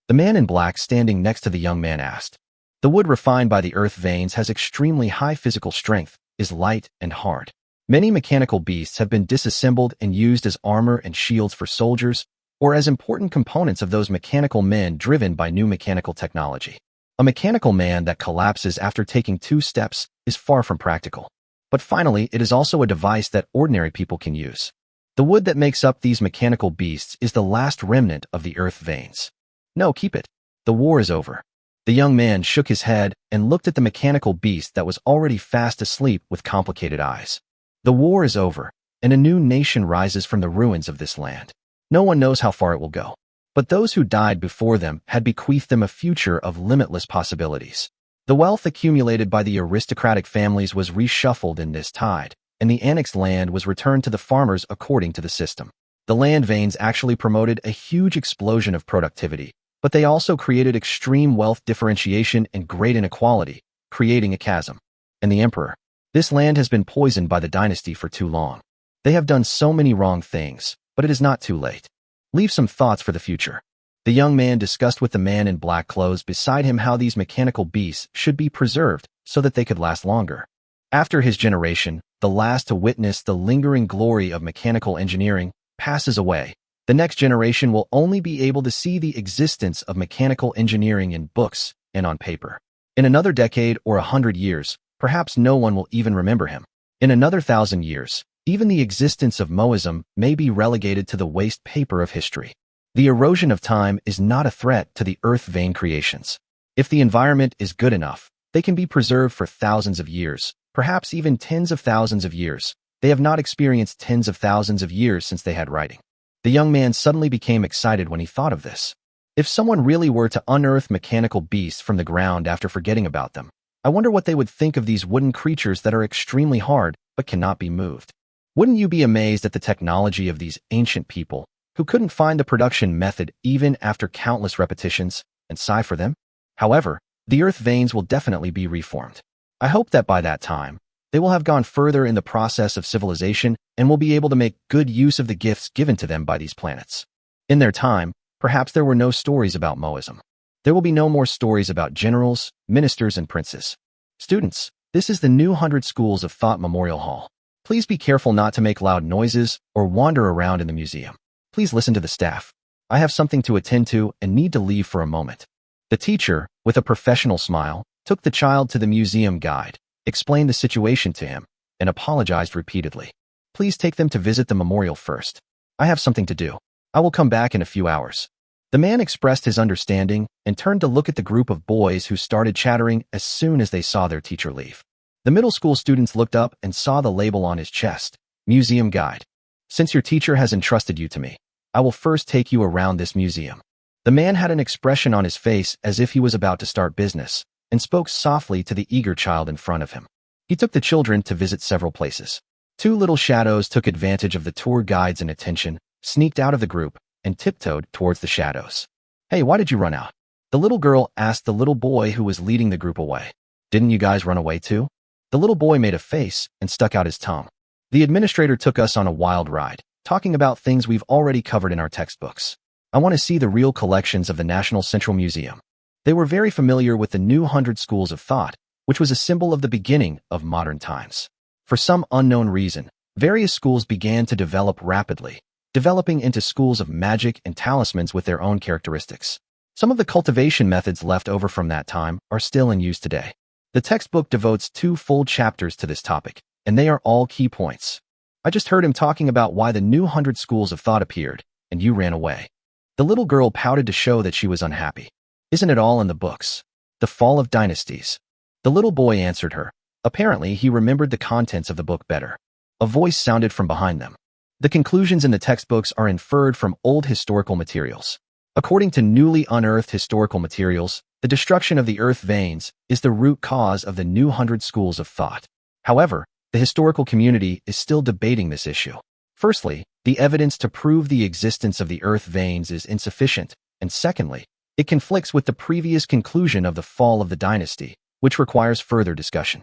The man in black standing next to the young man asked. The wood refined by the Earth veins has extremely high physical strength, is light and hard. Many mechanical beasts have been disassembled and used as armor and shields for soldiers, or as important components of those mechanical men driven by new mechanical technology. A mechanical man that collapses after taking 2 steps is far from practical. But finally, it is also a device that ordinary people can use. The wood that makes up these mechanical beasts is the last remnant of the Earth veins. No, keep it. The war is over. The young man shook his head and looked at the mechanical beast that was already fast asleep with complicated eyes. The war is over, and a new nation rises from the ruins of this land. No one knows how far it will go. But those who died before them had bequeathed them a future of limitless possibilities. The wealth accumulated by the aristocratic families was reshuffled in this tide, and the annexed land was returned to the farmers according to the system. The land veins actually promoted a huge explosion of productivity, but they also created extreme wealth differentiation and great inequality, creating a chasm. And the emperor. This land has been poisoned by the dynasty for too long. They have done so many wrong things, but it is not too late. Leave some thoughts for the future. The young man discussed with the man in black clothes beside him how these mechanical beasts should be preserved so that they could last longer. After his generation, the last to witness the lingering glory of mechanical engineering, passes away. The next generation will only be able to see the existence of mechanical engineering in books and on paper. In another decade or 100 years, perhaps no one will even remember him. In another 1,000 years, even the existence of Moism may be relegated to the waste paper of history. The erosion of time is not a threat to the Earth vein creations. If the environment is good enough, they can be preserved for thousands of years, perhaps even tens of thousands of years. They have not experienced tens of thousands of years since they had writing. The young man suddenly became excited when he thought of this. If someone really were to unearth mechanical beasts from the ground after forgetting about them, I wonder what they would think of these wooden creatures that are extremely hard but cannot be moved. Wouldn't you be amazed at the technology of these ancient people who couldn't find the production method even after countless repetitions and sigh for them? However, the Earth veins will definitely be reformed. I hope that by that time, they will have gone further in the process of civilization and will be able to make good use of the gifts given to them by these planets. In their time, perhaps there were no stories about Moism. There will be no more stories about generals, ministers, and princes. Students, this is the new 100 Schools of Thought Memorial Hall. Please be careful not to make loud noises or wander around in the museum. Please listen to the staff. I have something to attend to and need to leave for a moment. The teacher, with a professional smile, took the child to the museum guide, explained the situation to him, and apologized repeatedly. Please take them to visit the memorial first. I have something to do. I will come back in a few hours. The man expressed his understanding and turned to look at the group of boys who started chattering as soon as they saw their teacher leave. The middle school students looked up and saw the label on his chest, Museum Guide. Since your teacher has entrusted you to me, I will first take you around this museum. The man had an expression on his face as if he was about to start business, and spoke softly to the eager child in front of him. He took the children to visit several places. Two little shadows took advantage of the tour guide's inattention, sneaked out of the group, and tiptoed towards the shadows. Hey, why did you run out? The little girl asked the little boy who was leading the group away. Didn't you guys run away too? The little boy made a face and stuck out his tongue. The administrator took us on a wild ride, talking about things we've already covered in our textbooks. I want to see the real collections of the National Central Museum. They were very familiar with the new 100 schools of thought, which was a symbol of the beginning of modern times. For some unknown reason, various schools began to develop rapidly, developing into schools of magic and talismans with their own characteristics. Some of the cultivation methods left over from that time are still in use today. The textbook devotes 2 full chapters to this topic, and they are all key points. I just heard him talking about why the new 100 schools of thought appeared, and you ran away. The little girl pouted to show that she was unhappy. Isn't it all in the books? The Fall of Dynasties. The little boy answered her. Apparently, he remembered the contents of the book better. A voice sounded from behind them. The conclusions in the textbooks are inferred from old historical materials. According to newly unearthed historical materials, the destruction of the earth veins is the root cause of the new 100 schools of thought. However, the historical community is still debating this issue. Firstly, the evidence to prove the existence of the earth veins is insufficient, and secondly, it conflicts with the previous conclusion of the fall of the dynasty, which requires further discussion.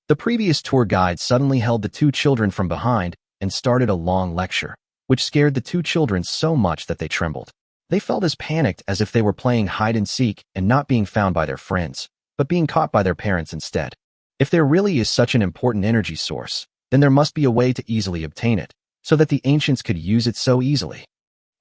The previous tour guide suddenly held the 2 children from behind and started a long lecture, which scared the 2 children so much that they trembled. They felt as panicked as if they were playing hide-and-seek and not being found by their friends, but being caught by their parents instead. If there really is such an important energy source, then there must be a way to easily obtain it, so that the ancients could use it so easily.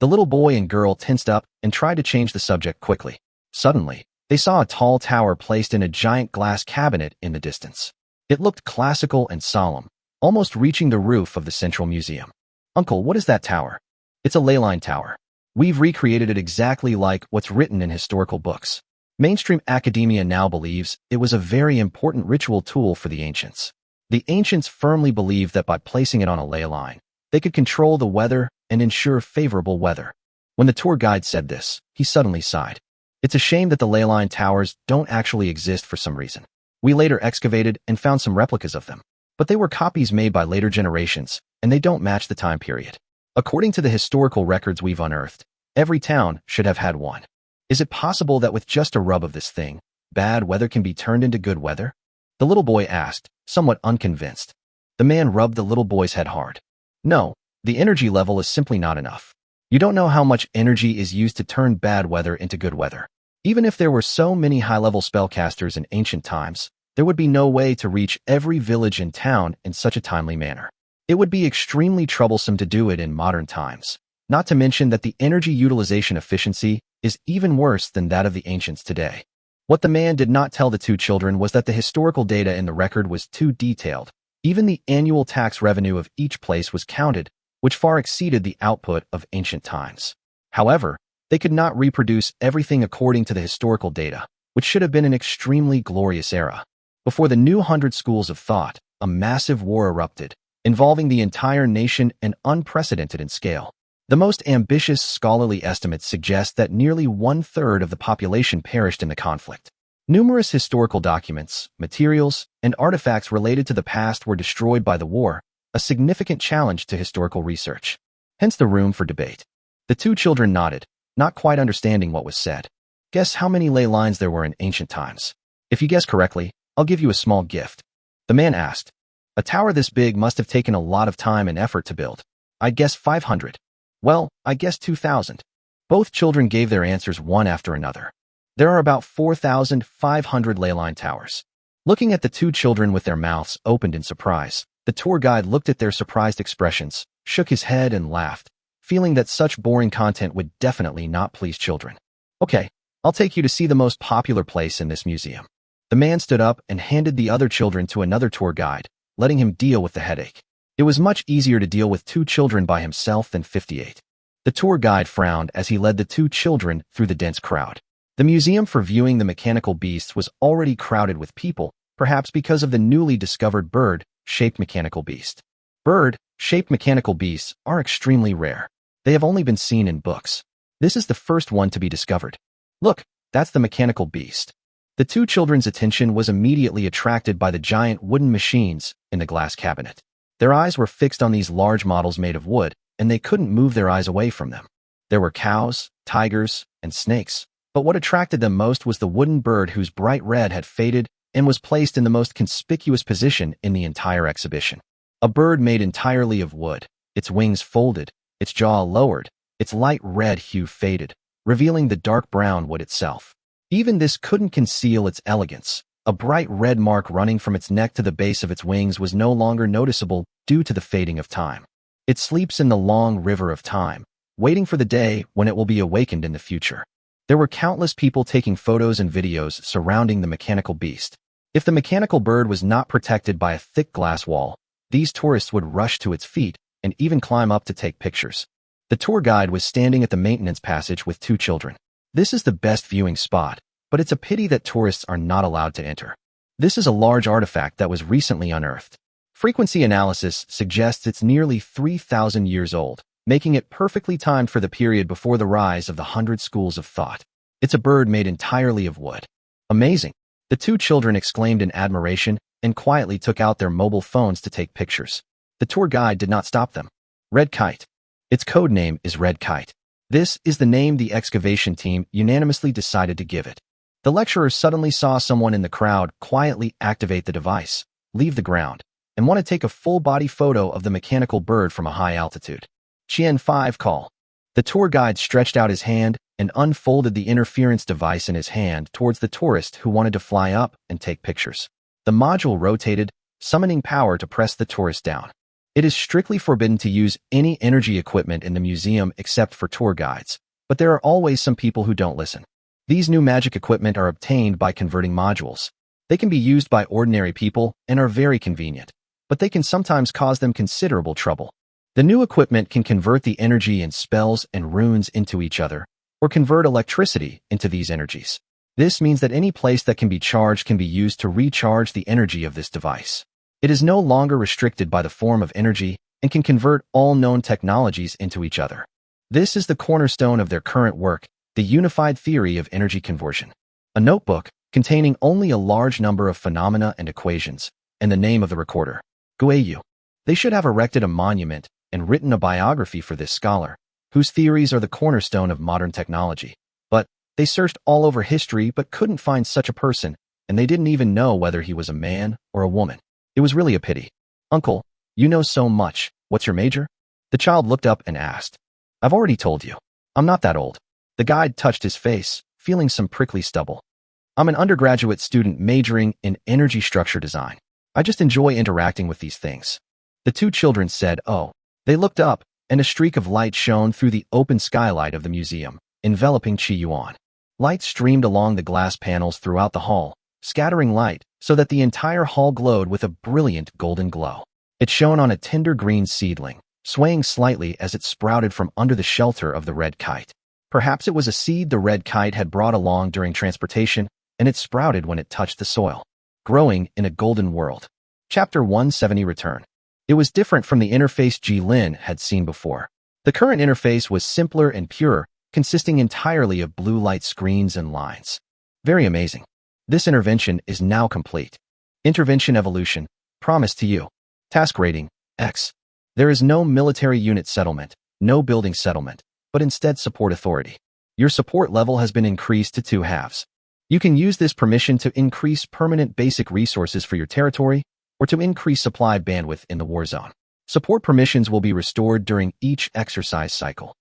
The little boy and girl tensed up and tried to change the subject quickly. Suddenly, they saw a tall tower placed in a giant glass cabinet in the distance. It looked classical and solemn, almost reaching the roof of the Central Museum. Uncle, what is that tower? It's a ley line tower. We've recreated it exactly like what's written in historical books. Mainstream academia now believes it was a very important ritual tool for the ancients. The ancients firmly believed that by placing it on a ley line, they could control the weather and ensure favorable weather. When the tour guide said this, he suddenly sighed. It's a shame that the ley line towers don't actually exist for some reason. We later excavated and found some replicas of them, but they were copies made by later generations, and they don't match the time period. According to the historical records we've unearthed, every town should have had one. Is it possible that with just a rub of this thing, bad weather can be turned into good weather? The little boy asked, somewhat unconvinced. The man rubbed the little boy's head hard. No, the energy level is simply not enough. You don't know how much energy is used to turn bad weather into good weather. Even if there were so many high-level spellcasters in ancient times, there would be no way to reach every village and town in such a timely manner. It would be extremely troublesome to do it in modern times, not to mention that the energy utilization efficiency is even worse than that of the ancients today. What the man did not tell the 2 children was that the historical data in the record was too detailed. Even the annual tax revenue of each place was counted, which far exceeded the output of ancient times. However, they could not reproduce everything according to the historical data, which should have been an extremely glorious era. Before the new 100 schools of thought, a massive war erupted, involving the entire nation and unprecedented in scale. The most ambitious scholarly estimates suggest that nearly 1/3 of the population perished in the conflict. Numerous historical documents, materials, and artifacts related to the past were destroyed by the war, a significant challenge to historical research. Hence the room for debate. The 2 children nodded, not quite understanding what was said. Guess how many ley lines there were in ancient times. If you guess correctly, I'll give you a small gift. The man asked. A tower this big must have taken a lot of time and effort to build. I'd guess 500. Well, I guess 2,000. Both children gave their answers one after another. There are about 4,500 ley line towers. Looking at the 2 children with their mouths opened in surprise, the tour guide looked at their surprised expressions, shook his head and laughed, feeling that such boring content would definitely not please children. Okay, I'll take you to see the most popular place in this museum. The man stood up and handed the other children to another tour guide, letting him deal with the headache. It was much easier to deal with 2 children by himself than 58. The tour guide frowned as he led the two children through the dense crowd. The museum for viewing the mechanical beasts was already crowded with people, perhaps because of the newly discovered bird-shaped mechanical beast. Bird-shaped mechanical beasts are extremely rare. They have only been seen in books. This is the first one to be discovered. Look, that's the mechanical beast. The two children's attention was immediately attracted by the giant wooden machines in the glass cabinet. Their eyes were fixed on these large models made of wood, and they couldn't move their eyes away from them. There were cows, tigers, and snakes, but what attracted them most was the wooden bird whose bright red had faded and was placed in the most conspicuous position in the entire exhibition. A bird made entirely of wood, its wings folded, its jaw lowered, its light red hue faded, revealing the dark brown wood itself. Even this couldn't conceal its elegance. A bright red mark running from its neck to the base of its wings was no longer noticeable due to the fading of time. It sleeps in the long river of time, waiting for the day when it will be awakened in the future. There were countless people taking photos and videos surrounding the mechanical beast. If the mechanical bird was not protected by a thick glass wall, these tourists would rush to its feet and even climb up to take pictures. The tour guide was standing at the maintenance passage with two children. This is the best viewing spot, but it's a pity that tourists are not allowed to enter. This is a large artifact that was recently unearthed. Frequency analysis suggests it's nearly 3,000 years old, making it perfectly timed for the period before the rise of the 100 schools of thought. It's a bird made entirely of wood. Amazing! The two children exclaimed in admiration and quietly took out their mobile phones to take pictures. The tour guide did not stop them. Red Kite. Its code name is Red Kite. This is the name the excavation team unanimously decided to give it. The lecturer suddenly saw someone in the crowd quietly activate the device, leave the ground, and want to take a full-body photo of the mechanical bird from a high altitude. Chien 5 call. The tour guide stretched out his hand and unfolded the interference device in his hand towards the tourist who wanted to fly up and take pictures. The module rotated, summoning power to press the tourist down. It is strictly forbidden to use any energy equipment in the museum except for tour guides, but there are always some people who don't listen. These new magic equipment are obtained by converting modules. They can be used by ordinary people and are very convenient, but they can sometimes cause them considerable trouble. The new equipment can convert the energy in spells and runes into each other, or convert electricity into these energies. This means that any place that can be charged can be used to recharge the energy of this device. It is no longer restricted by the form of energy and can convert all known technologies into each other. This is the cornerstone of their current work, the unified theory of energy conversion. A notebook containing only a large number of phenomena and equations, and the name of the recorder, Guayu. They should have erected a monument and written a biography for this scholar, whose theories are the cornerstone of modern technology. But they searched all over history but couldn't find such a person, and they didn't even know whether he was a man or a woman. It was really a pity. Uncle, you know so much. What's your major? The child looked up and asked. I've already told you. I'm not that old. The guide touched his face, feeling some prickly stubble. I'm an undergraduate student majoring in energy structure design. I just enjoy interacting with these things. The two children said, oh. They looked up, and a streak of light shone through the open skylight of the museum, enveloping Chi Yuan. Light streamed along the glass panels throughout the hall, scattering light so that the entire hall glowed with a brilliant golden glow. It shone on a tender green seedling, swaying slightly as it sprouted from under the shelter of the red kite. Perhaps it was a seed the red kite had brought along during transportation, and it sprouted when it touched the soil, growing in a golden world. Chapter 170 Return. It was different from the interface Ji Lin had seen before. The current interface was simpler and purer, consisting entirely of blue light screens and lines. Very amazing. This intervention is now complete. Intervention evolution. Promise to you. Task rating, X. There is no military unit settlement, no building settlement, but instead support authority. Your support level has been increased to 2 halves. You can use this permission to increase permanent basic resources for your territory, or to increase supply bandwidth in the war zone. Support permissions will be restored during each exercise cycle.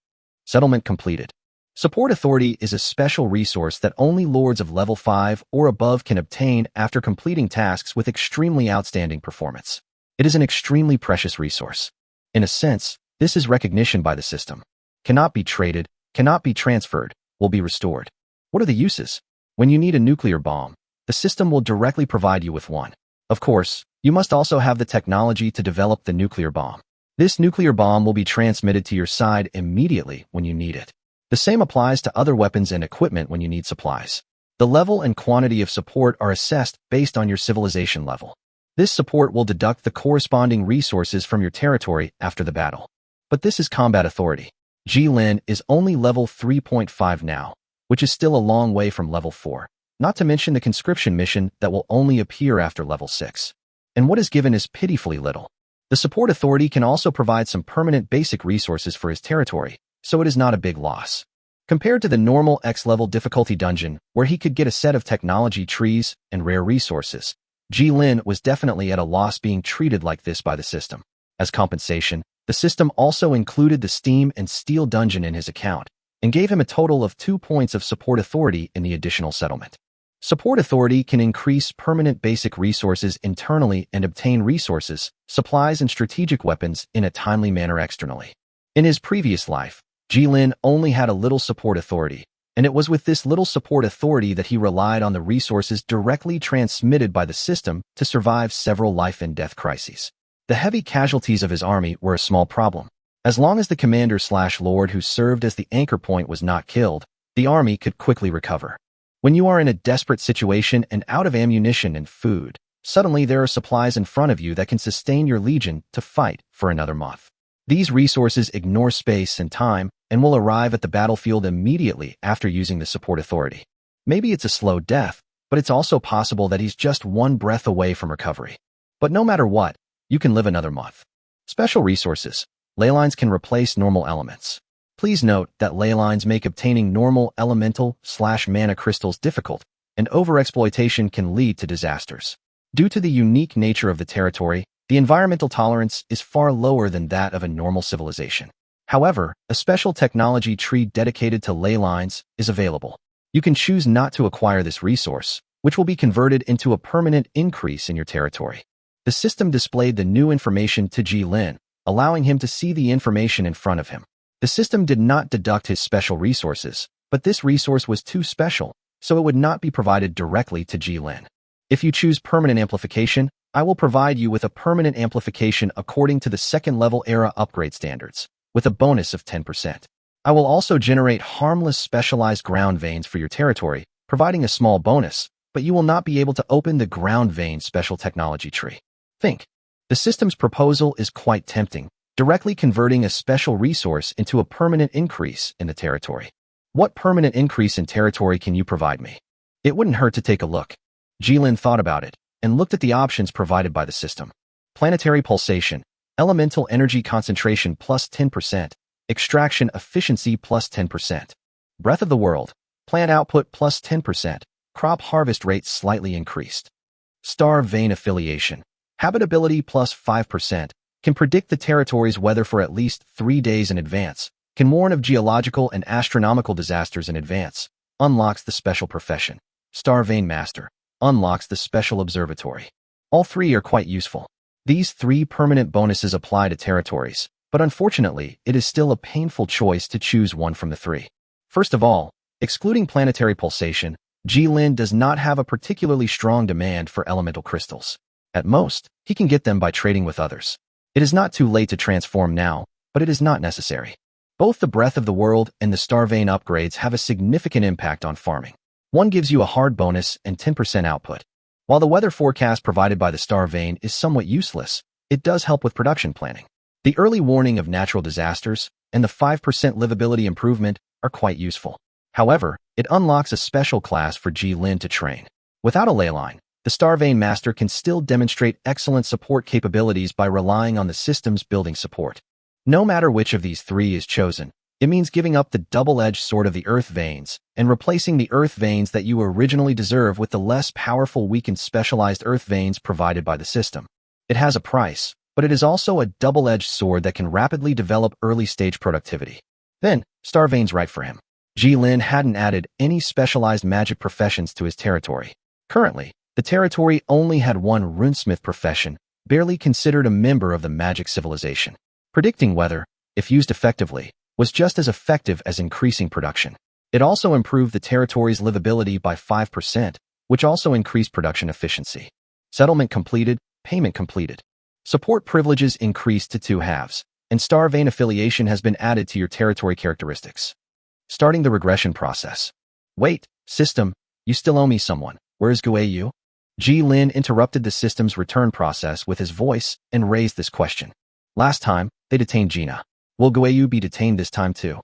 Settlement completed. Support authority is a special resource that only lords of level 5 or above can obtain after completing tasks with extremely outstanding performance. It is an extremely precious resource. In a sense, this is recognition by the system. Cannot be traded, cannot be transferred, will be restored. What are the uses? When you need a nuclear bomb, the system will directly provide you with one. Of course, you must also have the technology to develop the nuclear bomb. This nuclear bomb will be transmitted to your side immediately when you need it. The same applies to other weapons and equipment when you need supplies. The level and quantity of support are assessed based on your civilization level. This support will deduct the corresponding resources from your territory after the battle. But this is combat authority. Jilin is only level 3.5 now, which is still a long way from level 4, not to mention the conscription mission that will only appear after level 6. And what is given is pitifully little. The support authority can also provide some permanent basic resources for his territory, so it is not a big loss. Compared to the normal X-level difficulty dungeon, where he could get a set of technology trees and rare resources, Jilin was definitely at a loss being treated like this by the system. As compensation, the system also included the Steam and Steel dungeon in his account, and gave him a total of 2 points of support authority in the additional settlement. Support authority can increase permanent basic resources internally and obtain resources, supplies, and strategic weapons in a timely manner externally. In his previous life, Jilin only had a little support authority, and it was with this little support authority that he relied on the resources directly transmitted by the system to survive several life and death crises. The heavy casualties of his army were a small problem. As long as the commander/lord who served as the anchor point was not killed, the army could quickly recover. When you are in a desperate situation and out of ammunition and food, suddenly there are supplies in front of you that can sustain your legion to fight for another month. These resources ignore space and time and will arrive at the battlefield immediately after using the support authority. Maybe it's a slow death, but it's also possible that he's just one breath away from recovery. But no matter what, you can live another month. Special resources. Ley lines can replace normal elements. Please note that ley lines make obtaining normal elemental/mana crystals difficult, and overexploitation can lead to disasters. Due to the unique nature of the territory, the environmental tolerance is far lower than that of a normal civilization. However, a special technology tree dedicated to ley lines is available. You can choose not to acquire this resource, which will be converted into a permanent increase in your territory. The system displayed the new information to Jilin, allowing him to see the information in front of him. The system did not deduct his special resources, but this resource was too special, so it would not be provided directly to Jilin. If you choose permanent amplification, I will provide you with a permanent amplification according to the second-level era upgrade standards, with a bonus of 10%. I will also generate harmless specialized ground veins for your territory, providing a small bonus, but you will not be able to open the ground vein special technology tree. Think. The system's proposal is quite tempting, directly converting a special resource into a permanent increase in the territory. What permanent increase in territory can you provide me? It wouldn't hurt to take a look. Jilin thought about it and looked at the options provided by the system. Planetary pulsation, elemental energy concentration plus 10%, extraction efficiency plus 10%. Breath of the world, plant output plus 10%, crop harvest rate slightly increased. Star vein affiliation, habitability plus 5%, can predict the territory's weather for at least 3 days in advance, can warn of geological and astronomical disasters in advance, unlocks the special profession. Star vein master, unlocks the special observatory. All three are quite useful. These 3 permanent bonuses apply to territories, but unfortunately, it is still a painful choice to choose one from the 3. First of all, excluding planetary pulsation, Jilin does not have a particularly strong demand for elemental crystals. At most, he can get them by trading with others. It is not too late to transform now, but it is not necessary. Both the Breath of the World and the Star Vein upgrades have a significant impact on farming. One gives you a hard bonus and 10% output. While the weather forecast provided by the Star Vein is somewhat useless, it does help with production planning. The early warning of natural disasters and the 5% livability improvement are quite useful. However, it unlocks a special class for Jilin to train. Without a ley line, the Star Vein Master can still demonstrate excellent support capabilities by relying on the system's building support. No matter which of these 3 is chosen, it means giving up the double-edged sword of the Earth Veins and replacing the Earth Veins that you originally deserve with the less powerful weakened specialized Earth Veins provided by the system. It has a price, but it is also a double-edged sword that can rapidly develop early-stage productivity. Then, Star Veins right for him. Jilin hadn't added any specialized magic professions to his territory. Currently, the territory only had one runesmith profession, barely considered a member of the magic civilization. Predicting weather, if used effectively, was just as effective as increasing production. It also improved the territory's livability by 5%, which also increased production efficiency. Settlement completed, payment completed. Support privileges increased to 2 halves, and star vein affiliation has been added to your territory characteristics. Starting the regression process. Wait, system, you still owe me someone. Where is Guayu? Ji Lin interrupted the system's return process with his voice and raised this question. Last time, they detained Gina. Will Guayu be detained this time too?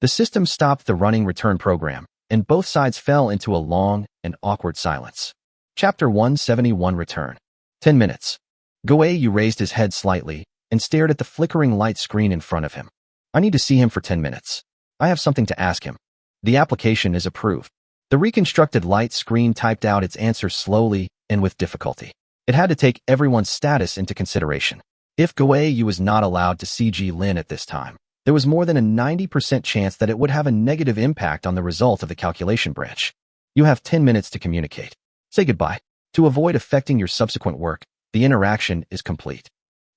The system stopped the running return program, and both sides fell into a long and awkward silence. Chapter 171 Return. 10 minutes. Guayu raised his head slightly and stared at the flickering light screen in front of him. I need to see him for 10 minutes. I have something to ask him. The application is approved. The reconstructed light screen typed out its answer slowly and with difficulty. It had to take everyone's status into consideration. If Guayu was not allowed to see Ji Lin at this time, there was more than a 90% chance that it would have a negative impact on the result of the calculation branch. You have 10 minutes to communicate. Say goodbye. To avoid affecting your subsequent work, the interaction is complete.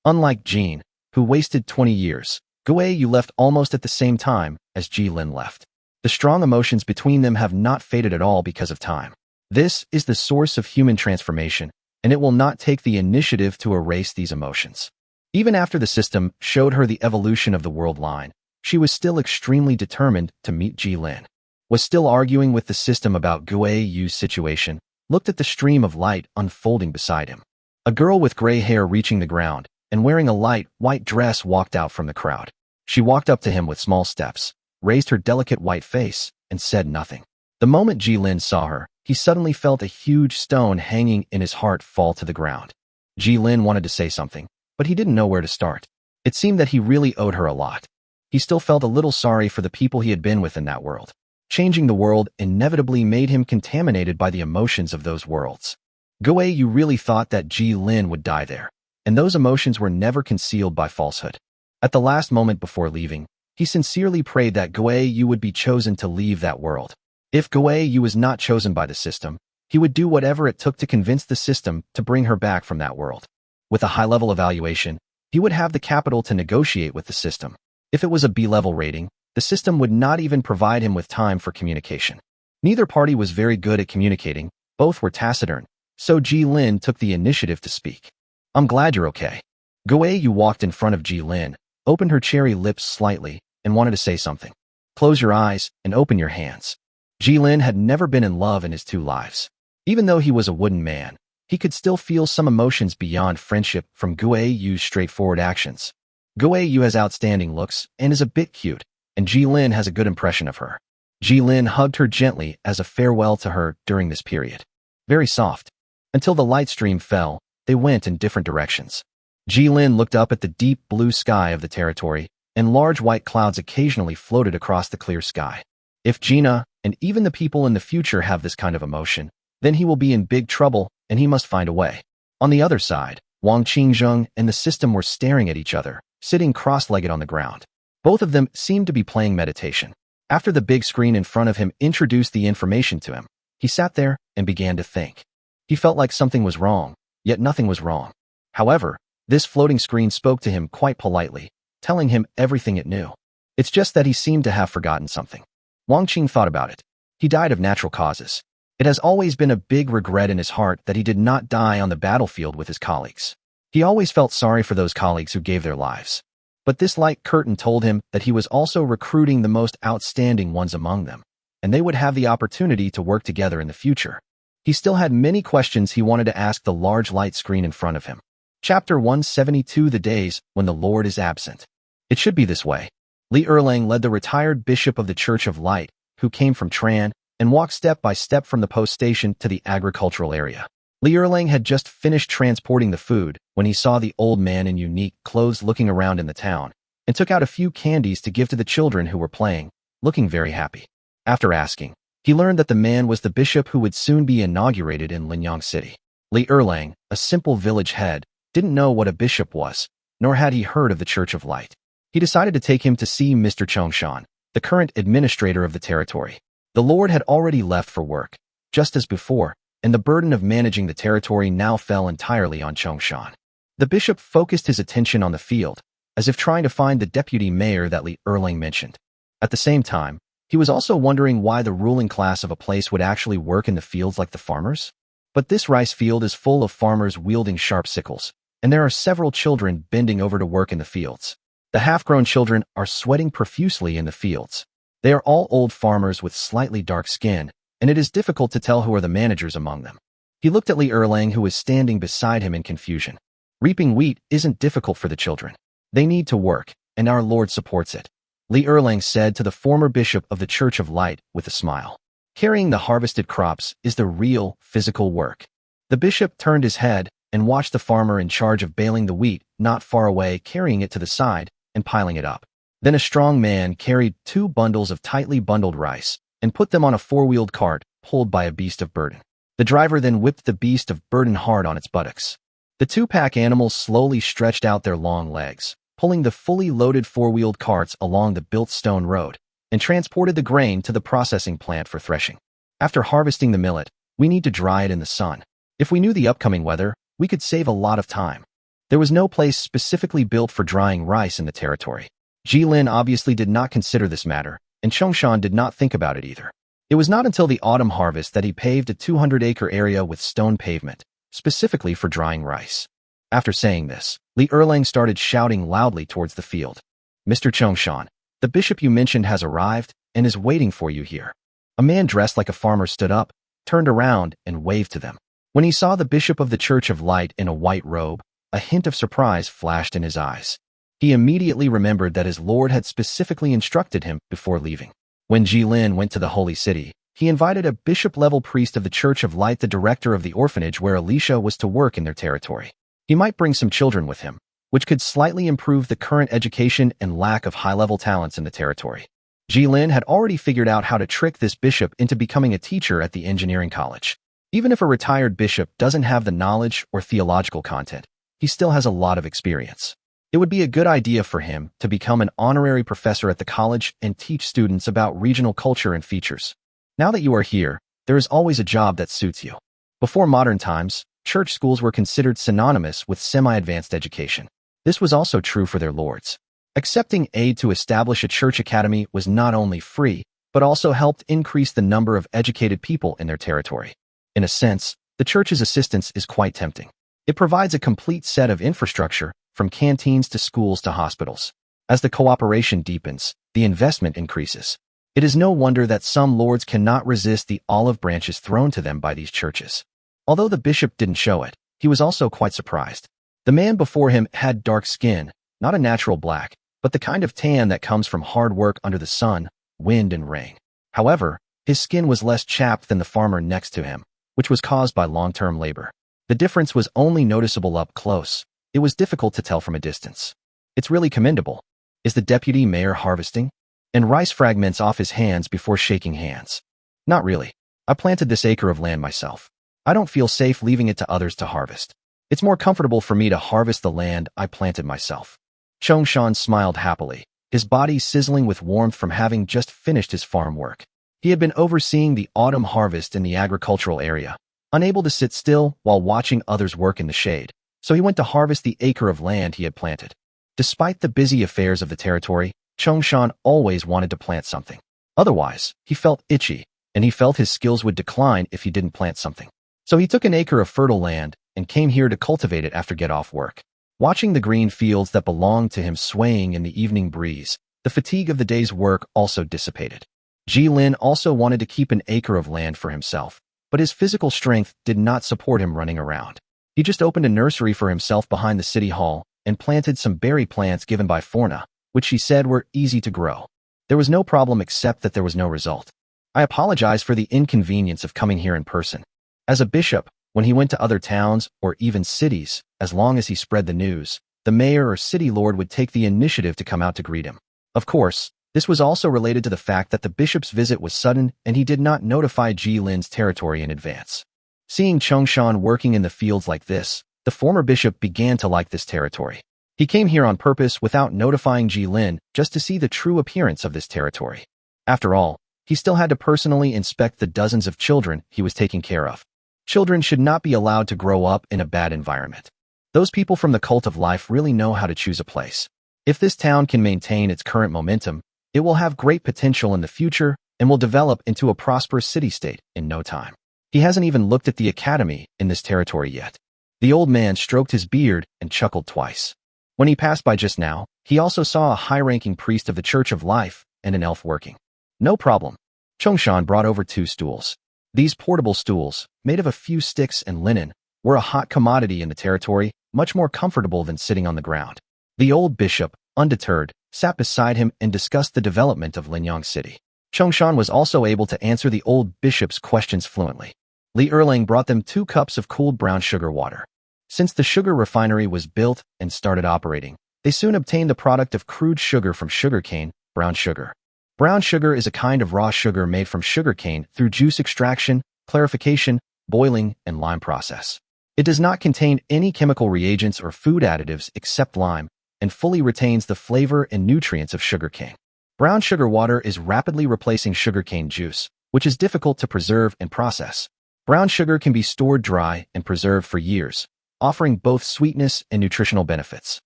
Unlike Jean, who wasted 20 years, Guayu left almost at the same time as Ji Lin left. The strong emotions between them have not faded at all because of time. This is the source of human transformation, and it will not take the initiative to erase these emotions. Even after the system showed her the evolution of the world line, she was still extremely determined to meet Ji Lin. Was still arguing with the system about Guayu's situation, looked at the stream of light unfolding beside him. A girl with gray hair reaching the ground and wearing a light white dress walked out from the crowd. She walked up to him with small steps, raised her delicate white face, and said nothing. The moment Ji Lin saw her, he suddenly felt a huge stone hanging in his heart fall to the ground. Ji Lin wanted to say something, but he didn't know where to start. It seemed that he really owed her a lot. He still felt a little sorry for the people he had been with in that world. Changing the world inevitably made him contaminated by the emotions of those worlds. Guayu really thought that Ji Lin would die there, and those emotions were never concealed by falsehood. At the last moment before leaving, he sincerely prayed that Guayu would be chosen to leave that world. If Guayu was not chosen by the system, he would do whatever it took to convince the system to bring her back from that world. With a high-level evaluation, he would have the capital to negotiate with the system. If it was a B-level rating, the system would not even provide him with time for communication. Neither party was very good at communicating, both were taciturn, so Ji Lin took the initiative to speak. I'm glad you're okay. Guayu walked in front of Ji Lin, opened her cherry lips slightly, and wanted to say something. Close your eyes and open your hands. Ji Lin had never been in love in his 2 lives. Even though he was a wooden man, he could still feel some emotions beyond friendship from Guayu's straightforward actions. Guayu has outstanding looks and is a bit cute, and Ji Lin has a good impression of her. Ji Lin hugged her gently as a farewell to her during this period. Very soft. Until the light stream fell, they went in different directions. Ji Lin looked up at the deep blue sky of the territory, and large white clouds occasionally floated across the clear sky. If Gina, and even the people in the future have this kind of emotion, then he will be in big trouble, and he must find a way. On the other side, Wang Qingzheng and the system were staring at each other, sitting cross-legged on the ground. Both of them seemed to be playing meditation. After the big screen in front of him introduced the information to him, he sat there and began to think. He felt like something was wrong, yet nothing was wrong. However, this floating screen spoke to him quite politely, telling him everything it knew. It's just that he seemed to have forgotten something. Wang Qing thought about it. He died of natural causes. It has always been a big regret in his heart that he did not die on the battlefield with his colleagues. He always felt sorry for those colleagues who gave their lives. But this light curtain told him that he was also recruiting the most outstanding ones among them, and they would have the opportunity to work together in the future. He still had many questions he wanted to ask the large light screen in front of him. Chapter 172 The Days When the Lord is Absent. It should be this way. Li Erlang led the retired bishop of the Church of Light, who came from Tran, and walked step by step from the post station to the agricultural area. Li Erlang had just finished transporting the food when he saw the old man in unique clothes looking around in the town, and took out a few candies to give to the children who were playing, looking very happy. After asking, he learned that the man was the bishop who would soon be inaugurated in Linyang City. Li Erlang, a simple village head, didn't know what a bishop was, nor had he heard of the Church of Light. He decided to take him to see Mr. Chongshan, the current administrator of the territory. The Lord had already left for work, just as before, and the burden of managing the territory now fell entirely on Chongshan. The bishop focused his attention on the field, as if trying to find the deputy mayor that Li Erlang mentioned. At the same time, he was also wondering why the ruling class of a place would actually work in the fields like the farmers. But this rice field is full of farmers wielding sharp sickles, and there are several children bending over to work in the fields. The half-grown children are sweating profusely in the fields. They are all old farmers with slightly dark skin, and it is difficult to tell who are the managers among them. He looked at Li Erlang, who was standing beside him in confusion. Reaping wheat isn't difficult for the children. They need to work, and our Lord supports it, Li Erlang said to the former bishop of the Church of Light with a smile. Carrying the harvested crops is the real, physical work. The bishop turned his head and watched the farmer in charge of baling the wheat not far away, carrying it to the side and piling it up. Then a strong man carried 2 bundles of tightly bundled rice and put them on a 4-wheeled cart pulled by a beast of burden. The driver then whipped the beast of burden hard on its buttocks. The 2 pack animals slowly stretched out their long legs, pulling the fully loaded 4-wheeled carts along the built stone road, and transported the grain to the processing plant for threshing. After harvesting the millet, we need to dry it in the sun. If we knew the upcoming weather, we could save a lot of time. There was no place specifically built for drying rice in the territory. Jilin obviously did not consider this matter, and Chongshan did not think about it either. It was not until the autumn harvest that he paved a 200-acre area with stone pavement, specifically for drying rice. After saying this, Li Erlang started shouting loudly towards the field. "Mr. Chongshan, the bishop you mentioned has arrived and is waiting for you here." A man dressed like a farmer stood up, turned around, and waved to them. When he saw the bishop of the Church of Light in a white robe, a hint of surprise flashed in his eyes. He immediately remembered that his lord had specifically instructed him before leaving. When Jilin went to the holy city, he invited a bishop-level priest of the Church of Light, the director of the orphanage where Alicia was to work in their territory. He might bring some children with him, which could slightly improve the current education and lack of high-level talents in the territory. Jilin had already figured out how to trick this bishop into becoming a teacher at the engineering college. Even if a retired bishop doesn't have the knowledge or theological content, he still has a lot of experience. It would be a good idea for him to become an honorary professor at the college and teach students about regional culture and features. Now that you are here, there is always a job that suits you. Before modern times, church schools were considered synonymous with semi-advanced education. This was also true for their lords. Accepting aid to establish a church academy was not only free, but also helped increase the number of educated people in their territory. In a sense, the church's assistance is quite tempting. It provides a complete set of infrastructure, from canteens to schools to hospitals. As the cooperation deepens, the investment increases. It is no wonder that some lords cannot resist the olive branches thrown to them by these churches. Although the bishop didn't show it, he was also quite surprised. The man before him had dark skin, not a natural black, but the kind of tan that comes from hard work under the sun, wind, and rain. However, his skin was less chapped than the farmer next to him, which was caused by long-term labor. The difference was only noticeable up close. It was difficult to tell from a distance. It's really commendable. Is the deputy mayor harvesting? And rice fragments off his hands before shaking hands. Not really. I planted this acre of land myself. I don't feel safe leaving it to others to harvest. It's more comfortable for me to harvest the land I planted myself. Chongshan smiled happily, his body sizzling with warmth from having just finished his farm work. He had been overseeing the autumn harvest in the agricultural area, unable to sit still while watching others work in the shade, so he went to harvest the acre of land he had planted. Despite the busy affairs of the territory, Chongshan always wanted to plant something. Otherwise, he felt itchy, and he felt his skills would decline if he didn't plant something. So he took an acre of fertile land and came here to cultivate it after get-off work. Watching the green fields that belonged to him swaying in the evening breeze, the fatigue of the day's work also dissipated. Jilin also wanted to keep an acre of land for himself, but his physical strength did not support him running around. He just opened a nursery for himself behind the city hall and planted some berry plants given by Forna, which he said were easy to grow. There was no problem except that there was no result. I apologize for the inconvenience of coming here in person. As a bishop, when he went to other towns or even cities, as long as he spread the news, the mayor or city lord would take the initiative to come out to greet him. Of course, this was also related to the fact that the bishop's visit was sudden and he did not notify Jilin's territory in advance. Seeing Chongshan working in the fields like this, the former bishop began to like this territory. He came here on purpose without notifying Jilin just to see the true appearance of this territory. After all, he still had to personally inspect the dozens of children he was taking care of. Children should not be allowed to grow up in a bad environment. Those people from the cult of life really know how to choose a place. If this town can maintain its current momentum, it will have great potential in the future and will develop into a prosperous city-state in no time. He hasn't even looked at the academy in this territory yet. The old man stroked his beard and chuckled twice. When he passed by just now, he also saw a high-ranking priest of the Church of Life and an elf working. No problem. Chongshan brought over 2 stools. These portable stools, made of a few sticks and linen, were a hot commodity in the territory, much more comfortable than sitting on the ground. The old bishop, undeterred, sat beside him and discussed the development of Linyang City. Chongshan was also able to answer the old bishop's questions fluently. Li Erlang brought them 2 cups of cooled brown sugar water. Since the sugar refinery was built and started operating, they soon obtained the product of crude sugar from sugarcane, brown sugar. Brown sugar is a kind of raw sugar made from sugarcane through juice extraction, clarification, boiling, and lime process. It does not contain any chemical reagents or food additives except lime, and fully retains the flavor and nutrients of sugarcane. Brown sugar water is rapidly replacing sugarcane juice, which is difficult to preserve and process. Brown sugar can be stored dry and preserved for years, offering both sweetness and nutritional benefits.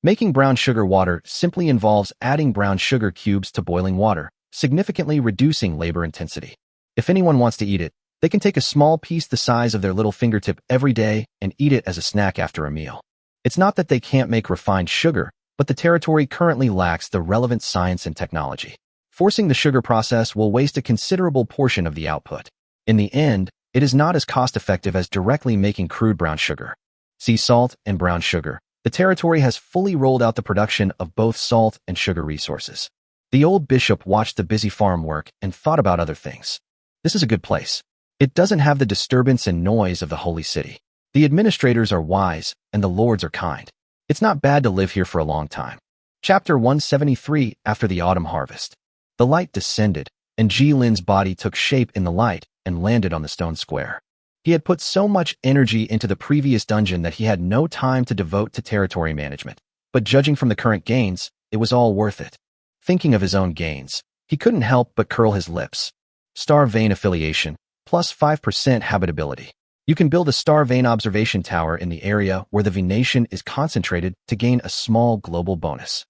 Making brown sugar water simply involves adding brown sugar cubes to boiling water, significantly reducing labor intensity. If anyone wants to eat it, they can take a small piece the size of their little fingertip every day and eat it as a snack after a meal. It's not that they can't make refined sugar, but the territory currently lacks the relevant science and technology. Forcing the sugar process will waste a considerable portion of the output. In the end, it is not as cost-effective as directly making crude brown sugar. Sea salt and brown sugar. The territory has fully rolled out the production of both salt and sugar resources. The old bishop watched the busy farm work and thought about other things. This is a good place. It doesn't have the disturbance and noise of the holy city. The administrators are wise, and the lords are kind. It's not bad to live here for a long time. Chapter 173. After the autumn harvest. The light descended, and Ji Lin's body took shape in the light and landed on the stone square. He had put so much energy into the previous dungeon that he had no time to devote to territory management, but judging from the current gains, it was all worth it. Thinking of his own gains, he couldn't help but curl his lips. Star Vein affiliation, plus 5% habitability. You can build a Star Vein observation tower in the area where the Venation is concentrated to gain a small global bonus.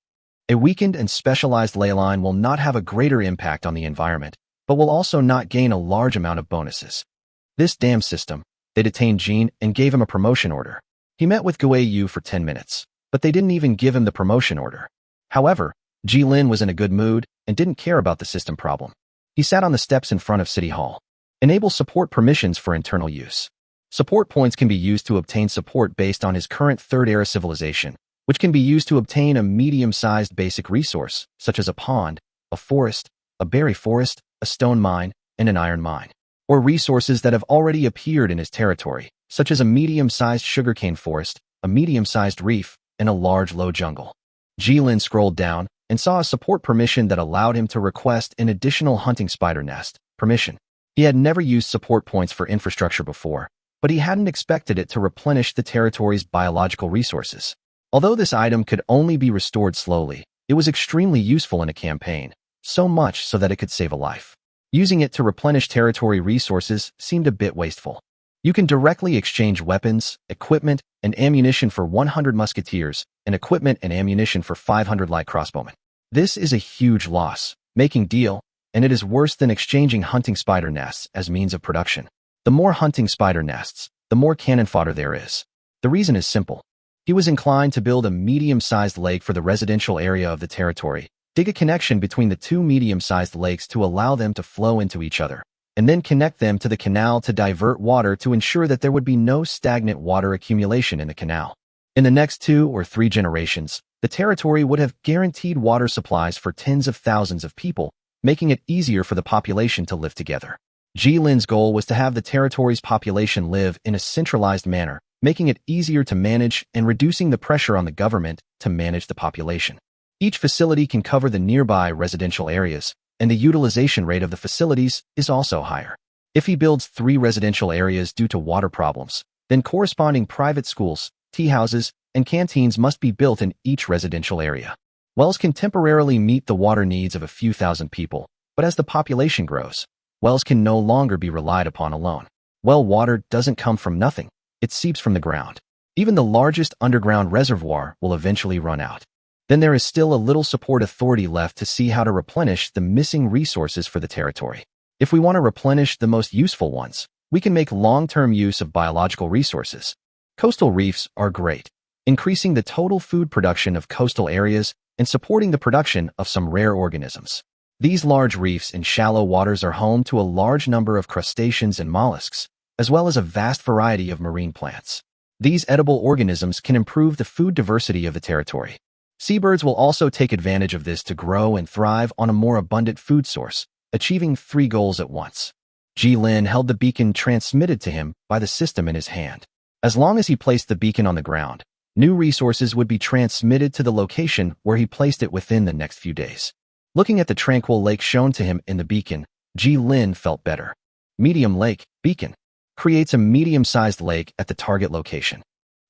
A weakened and specialized ley line will not have a greater impact on the environment, but will also not gain a large amount of bonuses. This damn system. They detained Jean and gave him a promotion order. He met with Guei Yu for 10 minutes, but they didn't even give him the promotion order. However, Ji Lin was in a good mood and didn't care about the system problem. He sat on the steps in front of City Hall. Enable support permissions for internal use. Support points can be used to obtain support based on his current third-era civilization, which can be used to obtain a medium-sized basic resource, such as a pond, a forest, a berry forest, a stone mine, and an iron mine. Or resources that have already appeared in his territory, such as a medium-sized sugarcane forest, a medium-sized reef, and a large low jungle. Ji Lin scrolled down and saw a support permission that allowed him to request an additional hunting spider nest permission. He had never used support points for infrastructure before, but he hadn't expected it to replenish the territory's biological resources. Although this item could only be restored slowly, it was extremely useful in a campaign, so much so that it could save a life. Using it to replenish territory resources seemed a bit wasteful. You can directly exchange weapons, equipment, and ammunition for 100 musketeers, and equipment and ammunition for 500 light crossbowmen. This is a huge loss, making deal, and it is worse than exchanging hunting spider nests as means of production. The more hunting spider nests, the more cannon fodder there is. The reason is simple. He was inclined to build a medium-sized lake for the residential area of the territory, dig a connection between the 2 medium-sized lakes to allow them to flow into each other, and then connect them to the canal to divert water to ensure that there would be no stagnant water accumulation in the canal. In the next 2 or 3 generations, the territory would have guaranteed water supplies for tens of thousands of people, making it easier for the population to live together. Ji Lin's goal was to have the territory's population live in a centralized manner, making it easier to manage and reducing the pressure on the government to manage the population. Each facility can cover the nearby residential areas, and the utilization rate of the facilities is also higher. If he builds 3 residential areas due to water problems, then corresponding private schools, tea houses, and canteens must be built in each residential area. Wells can temporarily meet the water needs of a few thousand people, but as the population grows, wells can no longer be relied upon alone. Well water doesn't come from nothing, it seeps from the ground. Even the largest underground reservoir will eventually run out. Then there is still a little support authority left to see how to replenish the missing resources for the territory. If we want to replenish the most useful ones, we can make long-term use of biological resources. Coastal reefs are great, increasing the total food production of coastal areas and supporting the production of some rare organisms. These large reefs in shallow waters are home to a large number of crustaceans and mollusks, as well as a vast variety of marine plants. These edible organisms can improve the food diversity of the territory. Seabirds will also take advantage of this to grow and thrive on a more abundant food source, achieving 3 goals at once. Jilin held the beacon transmitted to him by the system in his hand. As long as he placed the beacon on the ground, new resources would be transmitted to the location where he placed it within the next few days. Looking at the tranquil lake shown to him in the beacon, Jilin felt better. Medium lake, beacon, creates a medium-sized lake at the target location.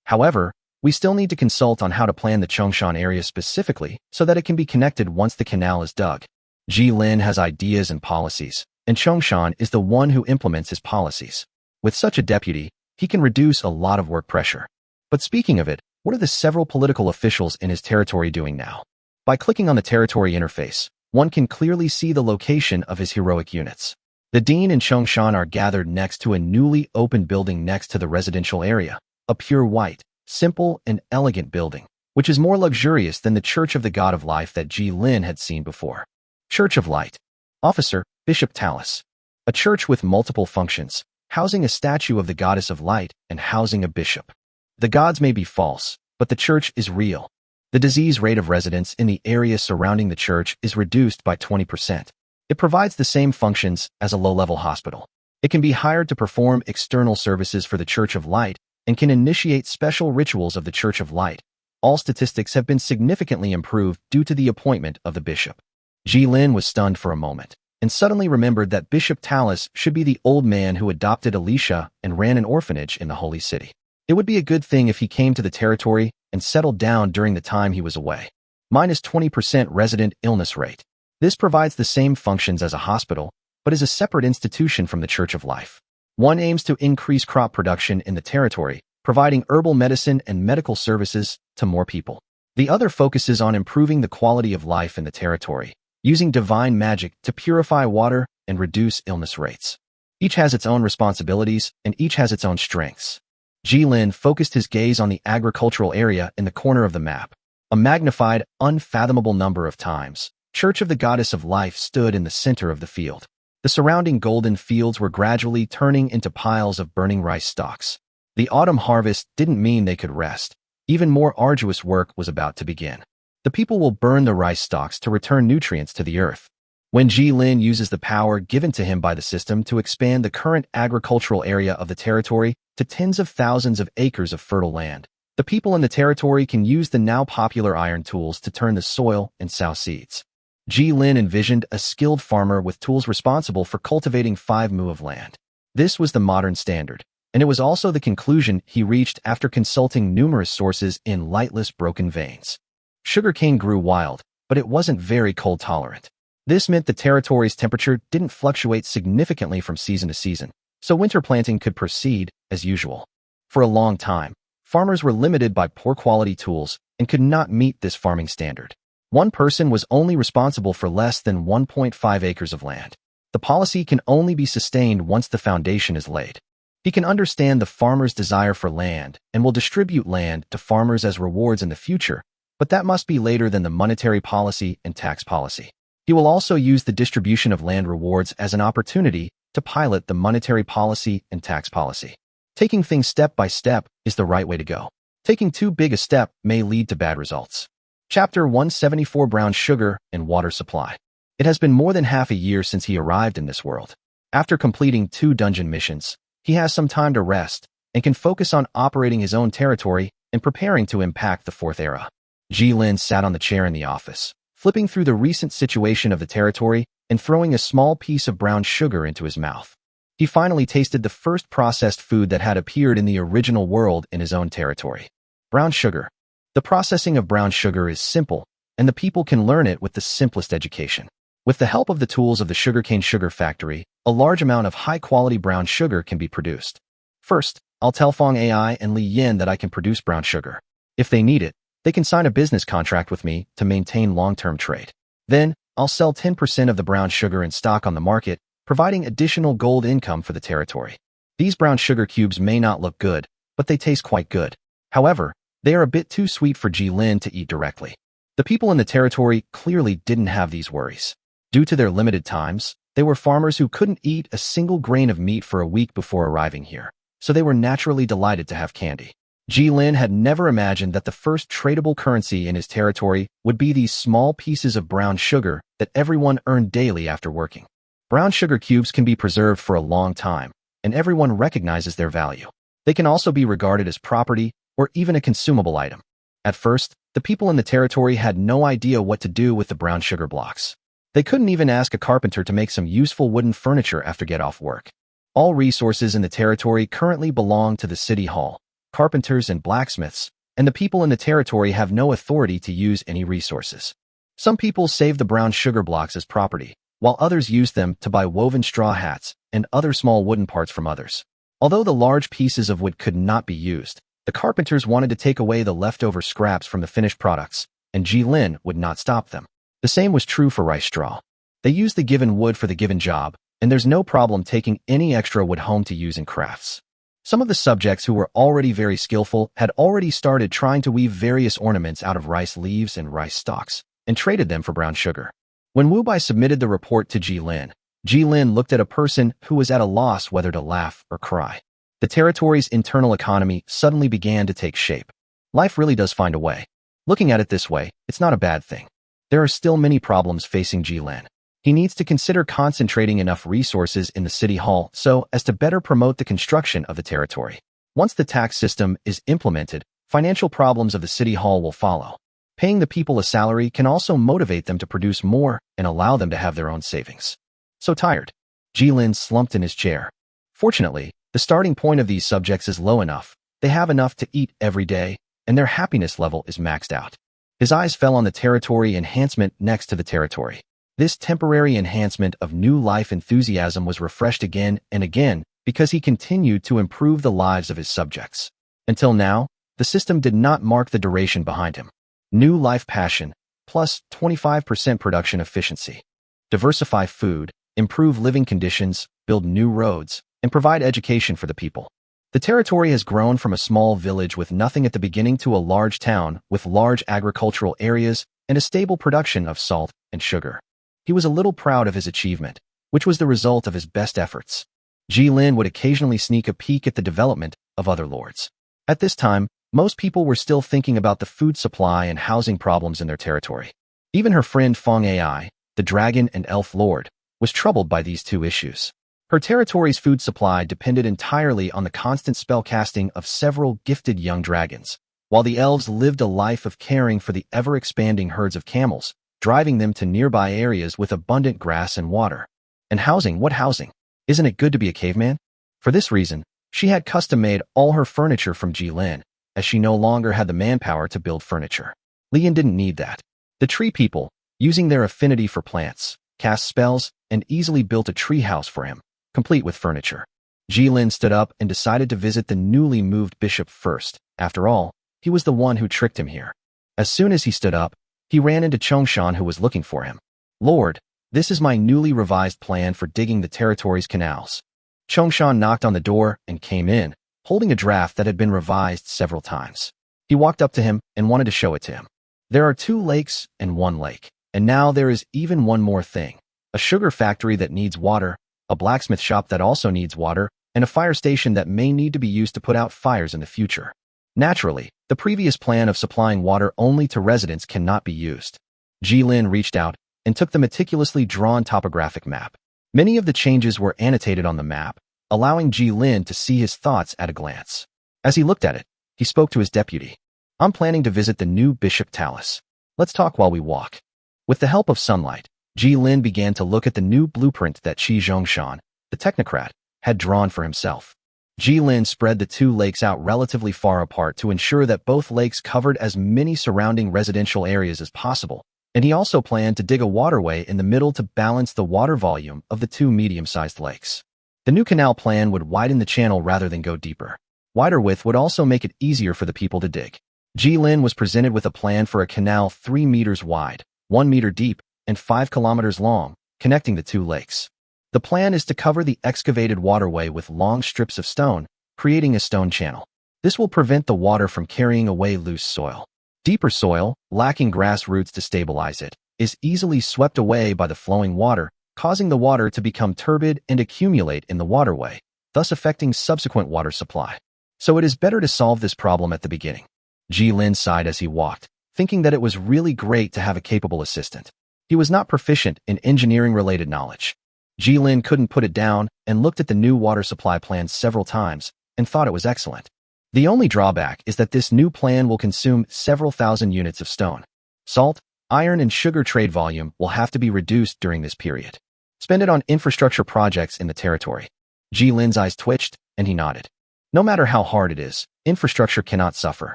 However, we still need to consult on how to plan the Chongshan area specifically so that it can be connected once the canal is dug. Jilin has ideas and policies, and Chongshan is the one who implements his policies. With such a deputy, he can reduce a lot of work pressure. But speaking of it, what are the several political officials in his territory doing now? By clicking on the territory interface, one can clearly see the location of his heroic units. The Dean and Chongshan are gathered next to a newly opened building next to the residential area, a pure white, simple and elegant building, which is more luxurious than the Church of the God of Life that Jilin had seen before. Church of Light. Officer, Bishop Talus. A church with multiple functions, housing a statue of the goddess of light and housing a bishop. The gods may be false, but the church is real. The disease rate of residents in the area surrounding the church is reduced by 20%. It provides the same functions as a low-level hospital. It can be hired to perform external services for the Church of Light and can initiate special rituals of the Church of Light. All statistics have been significantly improved due to the appointment of the bishop. Jilin was stunned for a moment and suddenly remembered that Bishop Talus should be the old man who adopted Alicia and ran an orphanage in the Holy City. It would be a good thing if he came to the territory and settled down during the time he was away. Minus 20% resident illness rate. This provides the same functions as a hospital, but is a separate institution from the Church of Life. One aims to increase crop production in the territory, providing herbal medicine and medical services to more people. The other focuses on improving the quality of life in the territory, using divine magic to purify water and reduce illness rates. Each has its own responsibilities, and each has its own strengths. Jilin focused his gaze on the agricultural area in the corner of the map. A magnified, unfathomable number of times, Church of the Goddess of Life stood in the center of the field. The surrounding golden fields were gradually turning into piles of burning rice stalks. The autumn harvest didn't mean they could rest. Even more arduous work was about to begin. The people will burn the rice stalks to return nutrients to the earth. When Jilin uses the power given to him by the system to expand the current agricultural area of the territory to tens of thousands of acres of fertile land, the people in the territory can use the now popular iron tools to turn the soil and sow seeds. Jilin envisioned a skilled farmer with tools responsible for cultivating 5 mu of land. This was the modern standard, and it was also the conclusion he reached after consulting numerous sources in lightless broken veins. Sugarcane grew wild, but it wasn't very cold tolerant. This meant the territory's temperature didn't fluctuate significantly from season to season, so winter planting could proceed as usual. For a long time, farmers were limited by poor quality tools and could not meet this farming standard. One person was only responsible for less than 1.5 acres of land. The policy can only be sustained once the foundation is laid. He can understand the farmer's desire for land and will distribute land to farmers as rewards in the future, but that must be later than the monetary policy and tax policy. He will also use the distribution of land rewards as an opportunity to pilot the monetary policy and tax policy. Taking things step by step is the right way to go. Taking too big a step may lead to bad results. Chapter 174 Brown Sugar and Water Supply. It has been more than half a year since he arrived in this world. After completing 2 dungeon missions, he has some time to rest and can focus on operating his own territory and preparing to impact the 4th era. Jilin sat on the chair in the office, flipping through the recent situation of the territory and throwing a small piece of brown sugar into his mouth. He finally tasted the first processed food that had appeared in the original world in his own territory. Brown sugar. The processing of brown sugar is simple, and the people can learn it with the simplest education. With the help of the tools of the sugarcane sugar factory, a large amount of high-quality brown sugar can be produced. First, I'll tell Fong AI and Li Yin that I can produce brown sugar. If they need it, they can sign a business contract with me to maintain long-term trade. Then, I'll sell 10% of the brown sugar in stock on the market, providing additional gold income for the territory. These brown sugar cubes may not look good, but they taste quite good. However, they are a bit too sweet for Jilin to eat directly. The people in the territory clearly didn't have these worries. Due to their limited times, they were farmers who couldn't eat a single grain of meat for a week before arriving here, so they were naturally delighted to have candy. Jilin had never imagined that the first tradable currency in his territory would be these small pieces of brown sugar that everyone earned daily after working. Brown sugar cubes can be preserved for a long time, and everyone recognizes their value. They can also be regarded as property or even a consumable item. At first, the people in the territory had no idea what to do with the brown sugar blocks. They couldn't even ask a carpenter to make some useful wooden furniture after get off work. All resources in the territory currently belong to the city hall, carpenters and blacksmiths, and the people in the territory have no authority to use any resources. Some people save the brown sugar blocks as property, while others use them to buy woven straw hats and other small wooden parts from others. Although the large pieces of wood could not be used, the carpenters wanted to take away the leftover scraps from the finished products, and Jilin would not stop them. The same was true for rice straw. They used the given wood for the given job, and there's no problem taking any extra wood home to use in crafts. Some of the subjects who were already very skillful had already started trying to weave various ornaments out of rice leaves and rice stalks, and traded them for brown sugar. When Wu Bai submitted the report to Jilin, Jilin looked at a person who was at a loss whether to laugh or cry. The territory's internal economy suddenly began to take shape. Life really does find a way. Looking at it this way, it's not a bad thing. There are still many problems facing Jilin. He needs to consider concentrating enough resources in the city hall so as to better promote the construction of the territory. Once the tax system is implemented, financial problems of the city hall will follow. Paying the people a salary can also motivate them to produce more and allow them to have their own savings. So tired. Jilin slumped in his chair. Fortunately, the starting point of these subjects is low enough. They have enough to eat every day, and their happiness level is maxed out. His eyes fell on the territory enhancement next to the territory. This temporary enhancement of new life enthusiasm was refreshed again and again because he continued to improve the lives of his subjects. Until now, the system did not mark the duration behind him. New life passion, plus 25% production efficiency. Diversify food, improve living conditions, build new roads, and provide education for the people. The territory has grown from a small village with nothing at the beginning to a large town with large agricultural areas and a stable production of salt and sugar. He was a little proud of his achievement, which was the result of his best efforts. Jilin would occasionally sneak a peek at the development of other lords. At this time, most people were still thinking about the food supply and housing problems in their territory. Even her friend Feng Ai, the dragon and elf lord, was troubled by these two issues. Her territory's food supply depended entirely on the constant spellcasting of several gifted young dragons, while the elves lived a life of caring for the ever-expanding herds of camels, driving them to nearby areas with abundant grass and water. And housing, what housing? Isn't it good to be a caveman? For this reason, she had custom-made all her furniture from Jilin, as she no longer had the manpower to build furniture. Lian didn't need that. The tree people, using their affinity for plants, cast spells and easily built a tree house for him, complete with furniture. Jilin stood up and decided to visit the newly moved bishop first. After all, he was the one who tricked him here. As soon as he stood up, he ran into Chongshan, who was looking for him. Lord, this is my newly revised plan for digging the territory's canals. Chongshan knocked on the door and came in, holding a draft that had been revised several times. He walked up to him and wanted to show it to him. There are 2 lakes and 1 lake, and now there is even one more thing. A sugar factory that needs water, a blacksmith shop that also needs water, and a fire station that may need to be used to put out fires in the future. Naturally, the previous plan of supplying water only to residents cannot be used. Jilin reached out and took the meticulously drawn topographic map. Many of the changes were annotated on the map, allowing Jilin to see his thoughts at a glance. As he looked at it, he spoke to his deputy. I'm planning to visit the new Bishop Talus. Let's talk while we walk. With the help of sunlight, Jilin began to look at the new blueprint that Qi Zhongshan, the technocrat, had drawn for himself. Jilin spread the 2 lakes out relatively far apart to ensure that both lakes covered as many surrounding residential areas as possible, and he also planned to dig a waterway in the middle to balance the water volume of the 2 medium-sized lakes. The new canal plan would widen the channel rather than go deeper. Wider width would also make it easier for the people to dig. Jilin was presented with a plan for a canal 3 meters wide, 1 meter deep, and 5 kilometers long, connecting the 2 lakes. The plan is to cover the excavated waterway with long strips of stone, creating a stone channel. This will prevent the water from carrying away loose soil. Deeper soil, lacking grass roots to stabilize it, is easily swept away by the flowing water, causing the water to become turbid and accumulate in the waterway, thus affecting subsequent water supply. So it is better to solve this problem at the beginning. Ji-Lin sighed as he walked, thinking that it was really great to have a capable assistant. He was not proficient in engineering-related knowledge. Ji-Lin couldn't put it down and looked at the new water supply plan several times and thought it was excellent. The only drawback is that this new plan will consume several thousand units of stone. Salt, iron, and sugar trade volume will have to be reduced during this period. Spend it on infrastructure projects in the territory. Ji-Lin's eyes twitched, and he nodded. No matter how hard it is, infrastructure cannot suffer.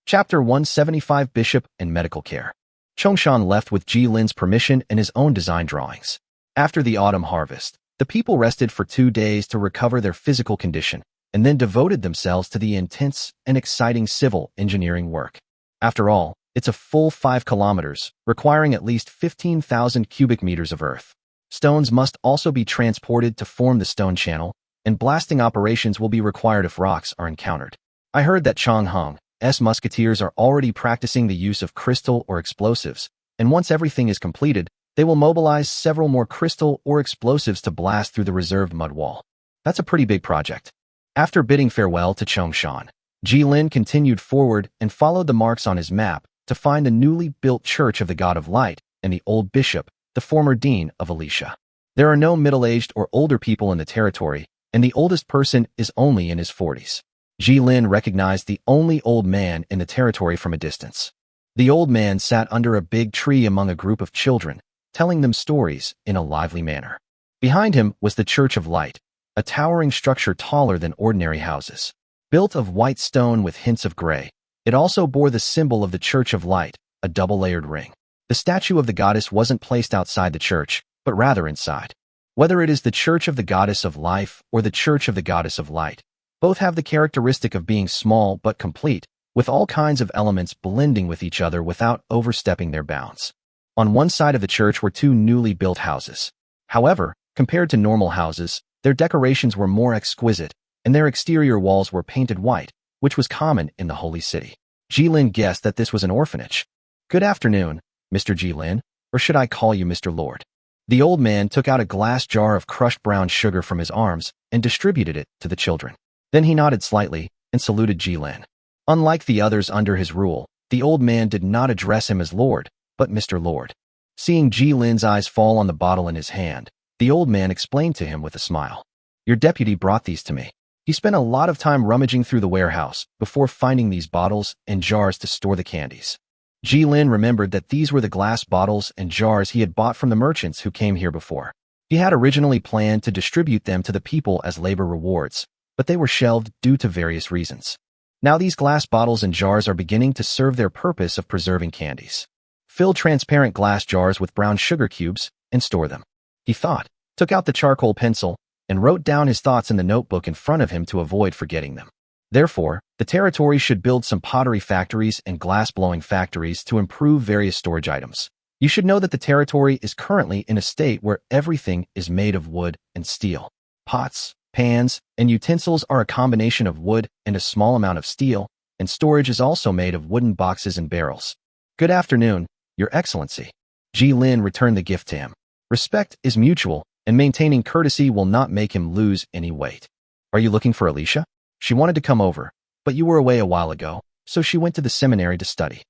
Chapter 175 Bishop and Medical Care. Chongshan left with Ji-Lin's permission and his own design drawings. After the autumn harvest, the people rested for 2 days to recover their physical condition, and then devoted themselves to the intense and exciting civil engineering work. After all, it's a full 5 kilometers, requiring at least 15,000 cubic meters of earth. Stones must also be transported to form the stone channel, and blasting operations will be required if rocks are encountered. I heard that Chong Hong's musketeers are already practicing the use of crystal or explosives, and once everything is completed, they will mobilize several more crystal or explosives to blast through the reserved mud wall. That's a pretty big project. After bidding farewell to Chongshan, Ji-Lin continued forward and followed the marks on his map to find the newly built Church of the God of Light and the old bishop, the former dean of Alicia. There are no middle-aged or older people in the territory, and the oldest person is only in his 40s. Ji-Lin recognized the only old man in the territory from a distance. The old man sat under a big tree among a group of children, telling them stories in a lively manner. Behind him was the Church of Light, a towering structure taller than ordinary houses. Built of white stone with hints of gray, it also bore the symbol of the Church of Light, a double-layered ring. The statue of the goddess wasn't placed outside the church, but rather inside. Whether it is the Church of the Goddess of Life or the Church of the Goddess of Light, both have the characteristic of being small but complete, with all kinds of elements blending with each other without overstepping their bounds. On one side of the church were 2 newly built houses. However, compared to normal houses, their decorations were more exquisite, and their exterior walls were painted white, which was common in the holy city. Ji-Lin guessed that this was an orphanage. "Good afternoon, Mr. Ji-Lin, or should I call you Mr. Lord?" The old man took out a glass jar of crushed brown sugar from his arms and distributed it to the children. Then he nodded slightly and saluted Ji-Lin. Unlike the others under his rule, the old man did not address him as Lord, but Mr. Lord. Seeing Ji-Lin's eyes fall on the bottle in his hand, the old man explained to him with a smile. "Your deputy brought these to me. He spent a lot of time rummaging through the warehouse before finding these bottles and jars to store the candies." Ji-Lin remembered that these were the glass bottles and jars he had bought from the merchants who came here before. He had originally planned to distribute them to the people as labor rewards, but they were shelved due to various reasons. Now these glass bottles and jars are beginning to serve their purpose of preserving candies. Fill transparent glass jars with brown sugar cubes and store them, he thought, took out the charcoal pencil, and wrote down his thoughts in the notebook in front of him to avoid forgetting them. Therefore, the territory should build some pottery factories and glass-blowing factories to improve various storage items. You should know that the territory is currently in a state where everything is made of wood and steel. Pots, pans, and utensils are a combination of wood and a small amount of steel, and storage is also made of wooden boxes and barrels. "Good afternoon, Your Excellency." Ji-Lin returned the gift to him. Respect is mutual, and maintaining courtesy will not make him lose any weight. "Are you looking for Alicia? She wanted to come over, but you were away a while ago, so she went to the seminary to study,"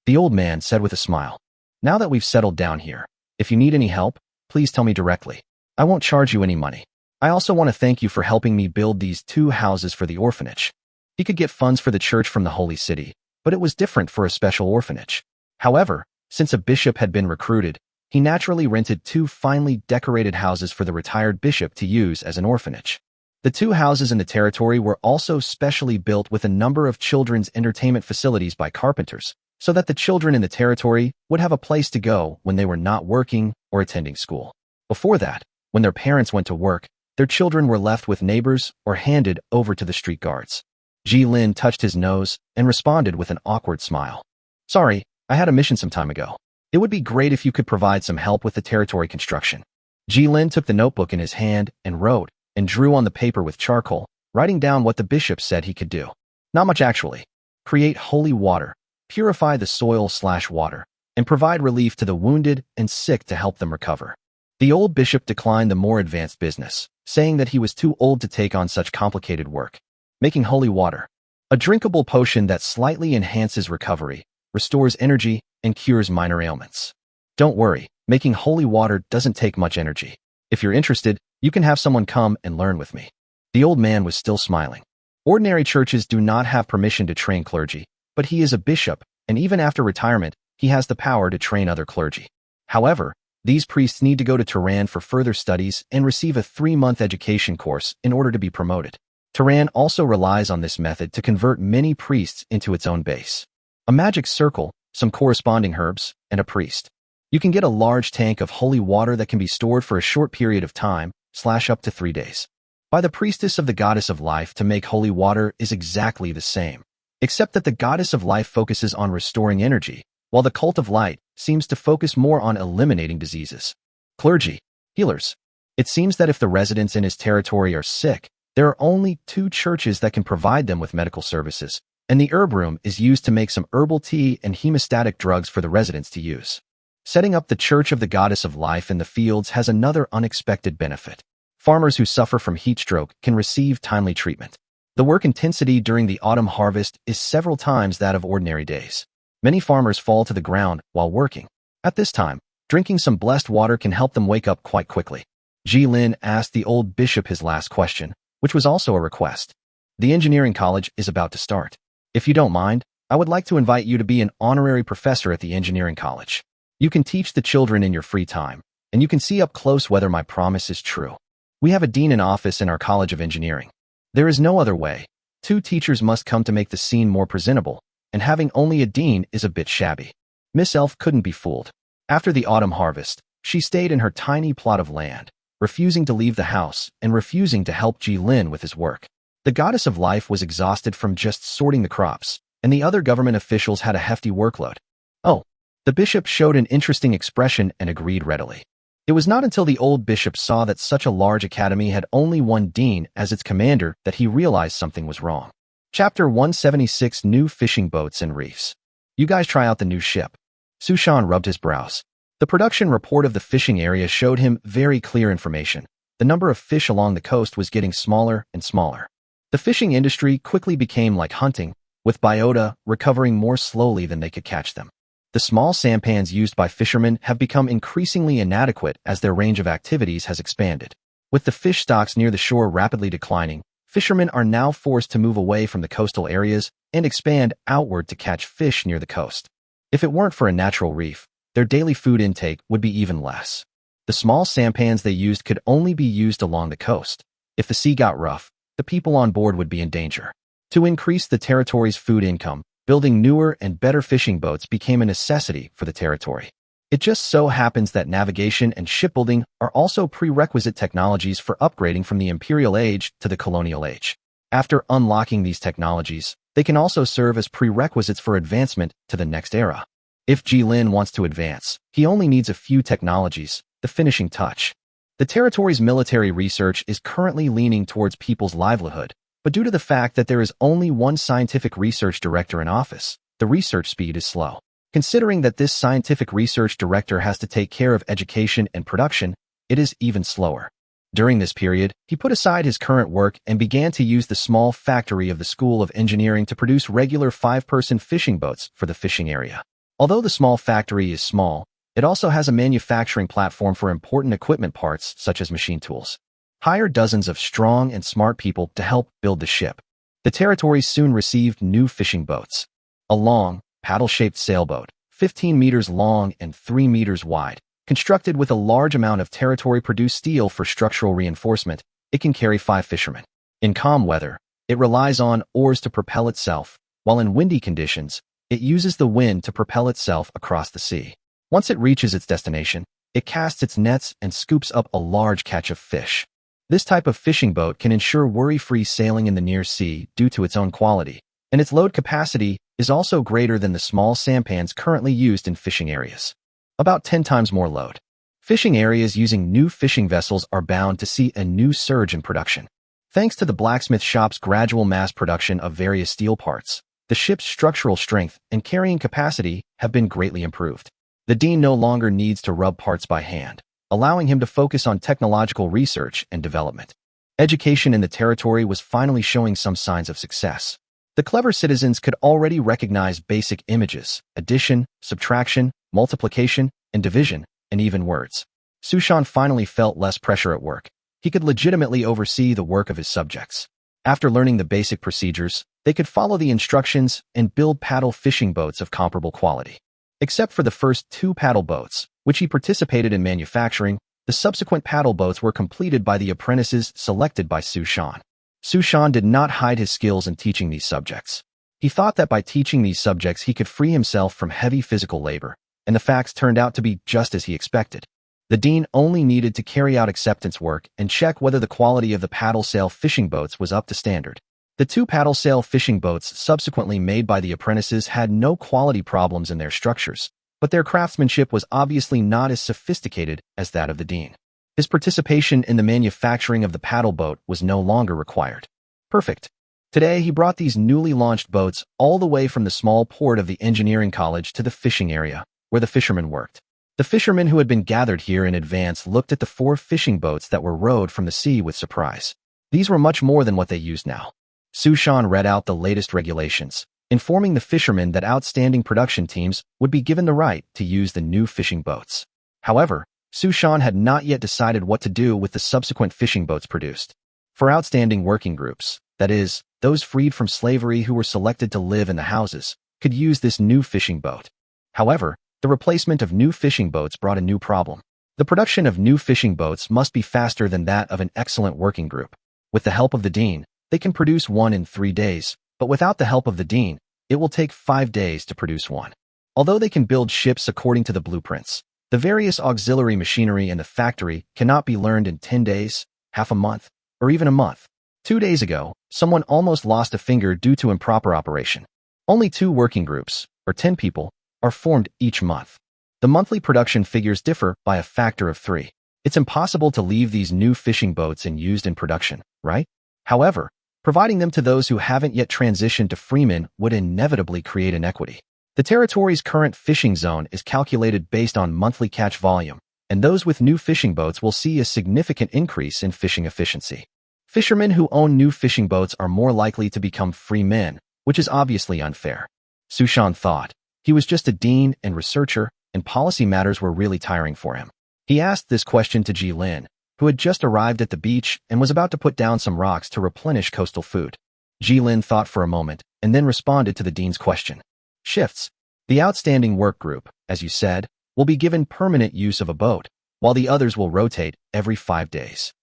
the old man said with a smile. "Now that we've settled down here, if you need any help, please tell me directly. I won't charge you any money. I also want to thank you for helping me build these 2 houses for the orphanage." He could get funds for the church from the holy city, but it was different for a special orphanage. However, since a bishop had been recruited, he naturally rented 2 finely decorated houses for the retired bishop to use as an orphanage. The 2 houses in the territory were also specially built with a number of children's entertainment facilities by carpenters, so that the children in the territory would have a place to go when they were not working or attending school. Before that, when their parents went to work, their children were left with neighbors or handed over to the street guards. Ji-Lin touched his nose and responded with an awkward smile. "Sorry, I had a mission some time ago. It would be great if you could provide some help with the territory construction." Ji-Lin took the notebook in his hand and wrote and drew on the paper with charcoal, writing down what the bishop said he could do. Not much actually. Create holy water, purify the soil/water, and provide relief to the wounded and sick to help them recover. The old bishop declined the more advanced business, saying that he was too old to take on such complicated work. Making holy water, a drinkable potion that slightly enhances recovery, restores energy, and cures minor ailments. Don't worry, making holy water doesn't take much energy. If you're interested, you can have someone come and learn with me. The old man was still smiling. Ordinary churches do not have permission to train clergy, but he is a bishop, and even after retirement, he has the power to train other clergy. However, these priests need to go to Tehran for further studies and receive a 3-month education course in order to be promoted. Tehran also relies on this method to convert many priests into its own base. A magic circle, some corresponding herbs, and a priest. You can get a large tank of holy water that can be stored for a short period of time, /up to 3 days. By the priestess of the goddess of life to make holy water is exactly the same, except that the goddess of life focuses on restoring energy, while the cult of light seems to focus more on eliminating diseases. Clergy, healers. It seems that if the residents in his territory are sick, there are only 2 churches that can provide them with medical services, and the herb room is used to make some herbal tea and hemostatic drugs for the residents to use. Setting up the Church of the Goddess of Life in the fields has another unexpected benefit. Farmers who suffer from heat stroke can receive timely treatment. The work intensity during the autumn harvest is several times that of ordinary days. Many farmers fall to the ground while working. At this time, drinking some blessed water can help them wake up quite quickly. Jilin asked the old bishop his last question, which was also a request. The engineering college is about to start. If you don't mind, I would like to invite you to be an honorary professor at the engineering college. You can teach the children in your free time, and you can see up close whether my promise is true. We have a dean in office in our College of Engineering. There is no other way. 2 teachers must come to make the scene more presentable, and having only a dean is a bit shabby. Miss Elf couldn't be fooled. After the autumn harvest, she stayed in her tiny plot of land, refusing to leave the house and refusing to help Jilin with his work. The goddess of life was exhausted from just sorting the crops, and the other government officials had a hefty workload. Oh, the bishop showed an interesting expression and agreed readily. It was not until the old bishop saw that such a large academy had only 1 dean as its commander that he realized something was wrong. Chapter 176 New Fishing Boats and Reefs. You guys try out the new ship. Sushan rubbed his brows. The production report of the fishing area showed him very clear information. The number of fish along the coast was getting smaller and smaller. The fishing industry quickly became like hunting, with biota recovering more slowly than they could catch them. The small sampans used by fishermen have become increasingly inadequate as their range of activities has expanded. With the fish stocks near the shore rapidly declining, fishermen are now forced to move away from the coastal areas and expand outward to catch fish near the coast. If it weren't for a natural reef, their daily food intake would be even less. The small sampans they used could only be used along the coast. If the sea got rough, the people on board would be in danger. To increase the territory's food income, building newer and better fishing boats became a necessity for the territory. It just so happens that navigation and shipbuilding are also prerequisite technologies for upgrading from the imperial age to the colonial age. After unlocking these technologies, they can also serve as prerequisites for advancement to the next era. If Jilin wants to advance, he only needs a few technologies, the finishing touch. The territory's military research is currently leaning towards people's livelihood, but due to the fact that there is only 1 scientific research director in office, the research speed is slow. Considering that this scientific research director has to take care of education and production, it is even slower. During this period, he put aside his current work and began to use the small factory of the School of Engineering to produce regular 5-person fishing boats for the fishing area. Although the small factory is small, it also has a manufacturing platform for important equipment parts such as machine tools. Hire dozens of strong and smart people to help build the ship. The territory soon received new fishing boats. A long, paddle-shaped sailboat, 15 meters long and 3 meters wide, constructed with a large amount of territory-produced steel for structural reinforcement, it can carry 5 fishermen. In calm weather, it relies on oars to propel itself, while in windy conditions, it uses the wind to propel itself across the sea. Once it reaches its destination, it casts its nets and scoops up a large catch of fish. This type of fishing boat can ensure worry-free sailing in the near sea due to its own quality, and its load capacity is also greater than the small sampans currently used in fishing areas. About 10 times more load. Fishing areas using new fishing vessels are bound to see a new surge in production. Thanks to the blacksmith shop's gradual mass production of various steel parts, the ship's structural strength and carrying capacity have been greatly improved. The Dean no longer needs to rub parts by hand, allowing him to focus on technological research and development. Education in the territory was finally showing some signs of success. The clever citizens could already recognize basic images, addition, subtraction, multiplication, and division, and even words. Sushan finally felt less pressure at work. He could legitimately oversee the work of his subjects. After learning the basic procedures, they could follow the instructions and build paddle fishing boats of comparable quality. Except for the first 2 paddle boats, which he participated in manufacturing, the subsequent paddle boats were completed by the apprentices selected by Sushan. Sushan did not hide his skills in teaching these subjects. He thought that by teaching these subjects he could free himself from heavy physical labor, and the facts turned out to be just as he expected. The Dean only needed to carry out acceptance work and check whether the quality of the paddle sail fishing boats was up to standard. The 2 paddle sail fishing boats subsequently made by the apprentices had no quality problems in their structures, but their craftsmanship was obviously not as sophisticated as that of the Dean. His participation in the manufacturing of the paddle boat was no longer required. Perfect. Today he brought these newly launched boats all the way from the small port of the engineering college to the fishing area, where the fishermen worked. The fishermen who had been gathered here in advance looked at the 4 fishing boats that were rowed from the sea with surprise. These were much more than what they used now. Sushan read out the latest regulations, informing the fishermen that outstanding production teams would be given the right to use the new fishing boats. However, Sushan had not yet decided what to do with the subsequent fishing boats produced. For outstanding working groups, that is, those freed from slavery who were selected to live in the houses, could use this new fishing boat. However, the replacement of new fishing boats brought a new problem. The production of new fishing boats must be faster than that of an excellent working group. With the help of the Dean, they can produce one in 3 days, but without the help of the Dean, it will take 5 days to produce one. Although they can build ships according to the blueprints, the various auxiliary machinery in the factory cannot be learned in 10 days, half a month, or even a month. 2 days ago, someone almost lost a finger due to improper operation. Only 2 working groups, or 10 people, are formed each month. The monthly production figures differ by a factor of 3. It's impossible to leave these new fishing boats and used in production, right? However, providing them to those who haven't yet transitioned to freemen would inevitably create inequity. The territory's current fishing zone is calculated based on monthly catch volume, and those with new fishing boats will see a significant increase in fishing efficiency. Fishermen who own new fishing boats are more likely to become free men, which is obviously unfair. Sushan thought. He was just a dean and researcher, and policy matters were really tiring for him. He asked this question to Ji Lin, who had just arrived at the beach and was about to put down some rocks to replenish coastal food. Ji Lin thought for a moment and then responded to the dean's question. Shifts. The outstanding work group, as you said, will be given permanent use of a boat, while the others will rotate every 5 days.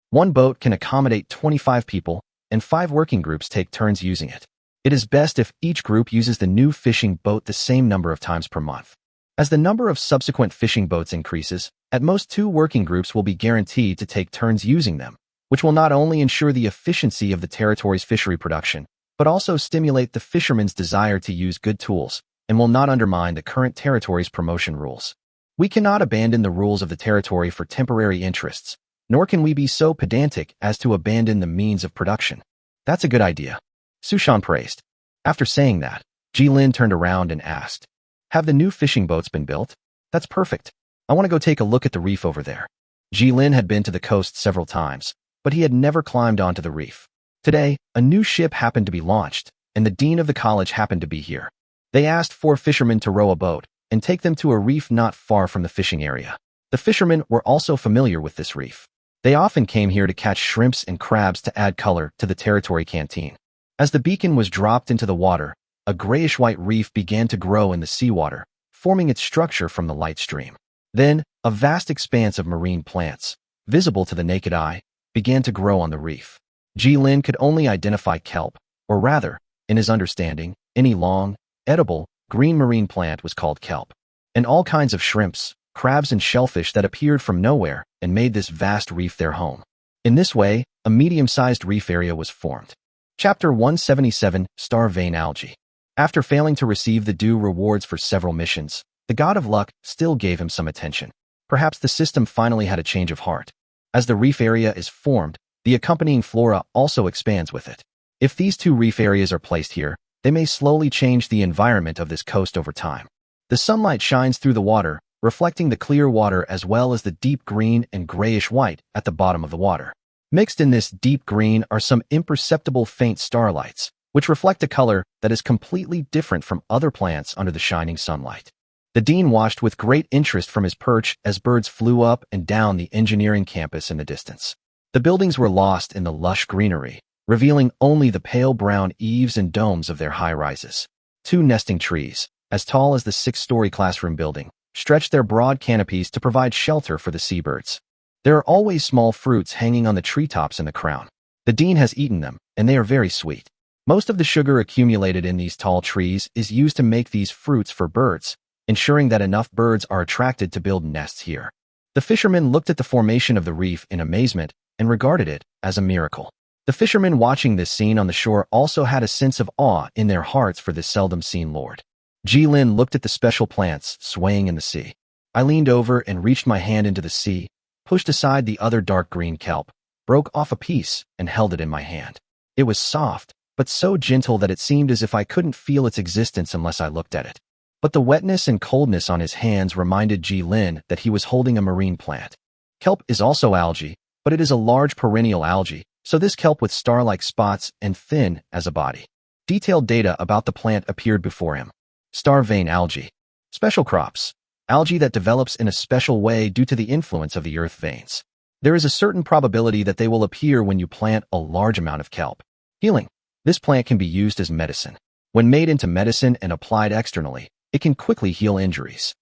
One boat can accommodate 25 people, and 5 working groups take turns using it. It is best if each group uses the new fishing boat the same number of times per month. As the number of subsequent fishing boats increases, at most 2 working groups will be guaranteed to take turns using them, which will not only ensure the efficiency of the territory's fishery production, but also stimulate the fishermen's desire to use good tools, and will not undermine the current territory's promotion rules. We cannot abandon the rules of the territory for temporary interests, nor can we be so pedantic as to abandon the means of production. That's a good idea. Sushan praised. After saying that, Ji Lin turned around and asked, have the new fishing boats been built? That's perfect. I want to go take a look at the reef over there. Ji Lin had been to the coast several times, but he had never climbed onto the reef. Today, a new ship happened to be launched, and the dean of the college happened to be here. They asked 4 fishermen to row a boat and take them to a reef not far from the fishing area. The fishermen were also familiar with this reef. They often came here to catch shrimps and crabs to add color to the territory canteen. As the beacon was dropped into the water, a grayish-white reef began to grow in the seawater, forming its structure from the light stream. Then, a vast expanse of marine plants, visible to the naked eye, began to grow on the reef. Ji Lin could only identify kelp, or rather, in his understanding, any long, edible, green marine plant was called kelp. And all kinds of shrimps, crabs and shellfish that appeared from nowhere and made this vast reef their home. In this way, a medium-sized reef area was formed. Chapter 177, Star Vein Algae. After failing to receive the due rewards for several missions, the god of luck still gave him some attention. Perhaps the system finally had a change of heart. As the reef area is formed, The accompanying flora also expands with it. If these two reef areas are placed here, they may slowly change the environment of this coast over time. The sunlight shines through the water, reflecting the clear water as well as the deep green and grayish-white at the bottom of the water. Mixed in this deep green are some imperceptible faint starlights, which reflect a color that is completely different from other plants under the shining sunlight. The dean watched with great interest from his perch as birds flew up and down the engineering campus in the distance. The buildings were lost in the lush greenery, revealing only the pale brown eaves and domes of their high-rises. Two nesting trees, as tall as the 6-story classroom building, stretched their broad canopies to provide shelter for the seabirds. There are always small fruits hanging on the treetops in the crown. The dean has eaten them, and they are very sweet. Most of the sugar accumulated in these tall trees is used to make these fruits for birds, ensuring that enough birds are attracted to build nests here. The fishermen looked at the formation of the reef in amazement and regarded it as a miracle. The fishermen watching this scene on the shore also had a sense of awe in their hearts for this seldom-seen lord. Jilin looked at the special plants swaying in the sea. I leaned over and reached my hand into the sea, pushed aside the other dark green kelp, broke off a piece, and held it in my hand. It was soft, but so gentle that it seemed as if I couldn't feel its existence unless I looked at it. But the wetness and coldness on his hands reminded Jilin that he was holding a marine plant. Kelp is also algae, but it is a large perennial algae, so this kelp with star-like spots and thin as a body. Detailed data about the plant appeared before him. Star vein algae. Special crops. Algae that develops in a special way due to the influence of the earth veins. There is a certain probability that they will appear when you plant a large amount of kelp. Healing. This plant can be used as medicine. When made into medicine and applied externally, it can quickly heal injuries.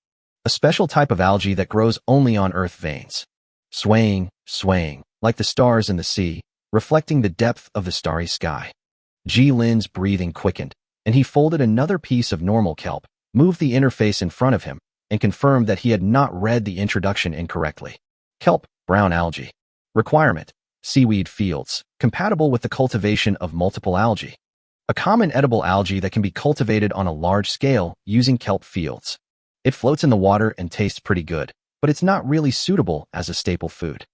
A special type of algae that grows only on earth veins. Swaying, like the stars in the sea, reflecting the depth of the starry sky. Jilin's breathing quickened, and he folded another piece of normal kelp, moved the interface in front of him, and confirmed that he had not read the introduction incorrectly. Kelp, brown algae. Requirement: seaweed fields, compatible with the cultivation of multiple algae. A common edible algae that can be cultivated on a large scale using kelp fields. It floats in the water and tastes pretty good, but it's not really suitable as a staple food.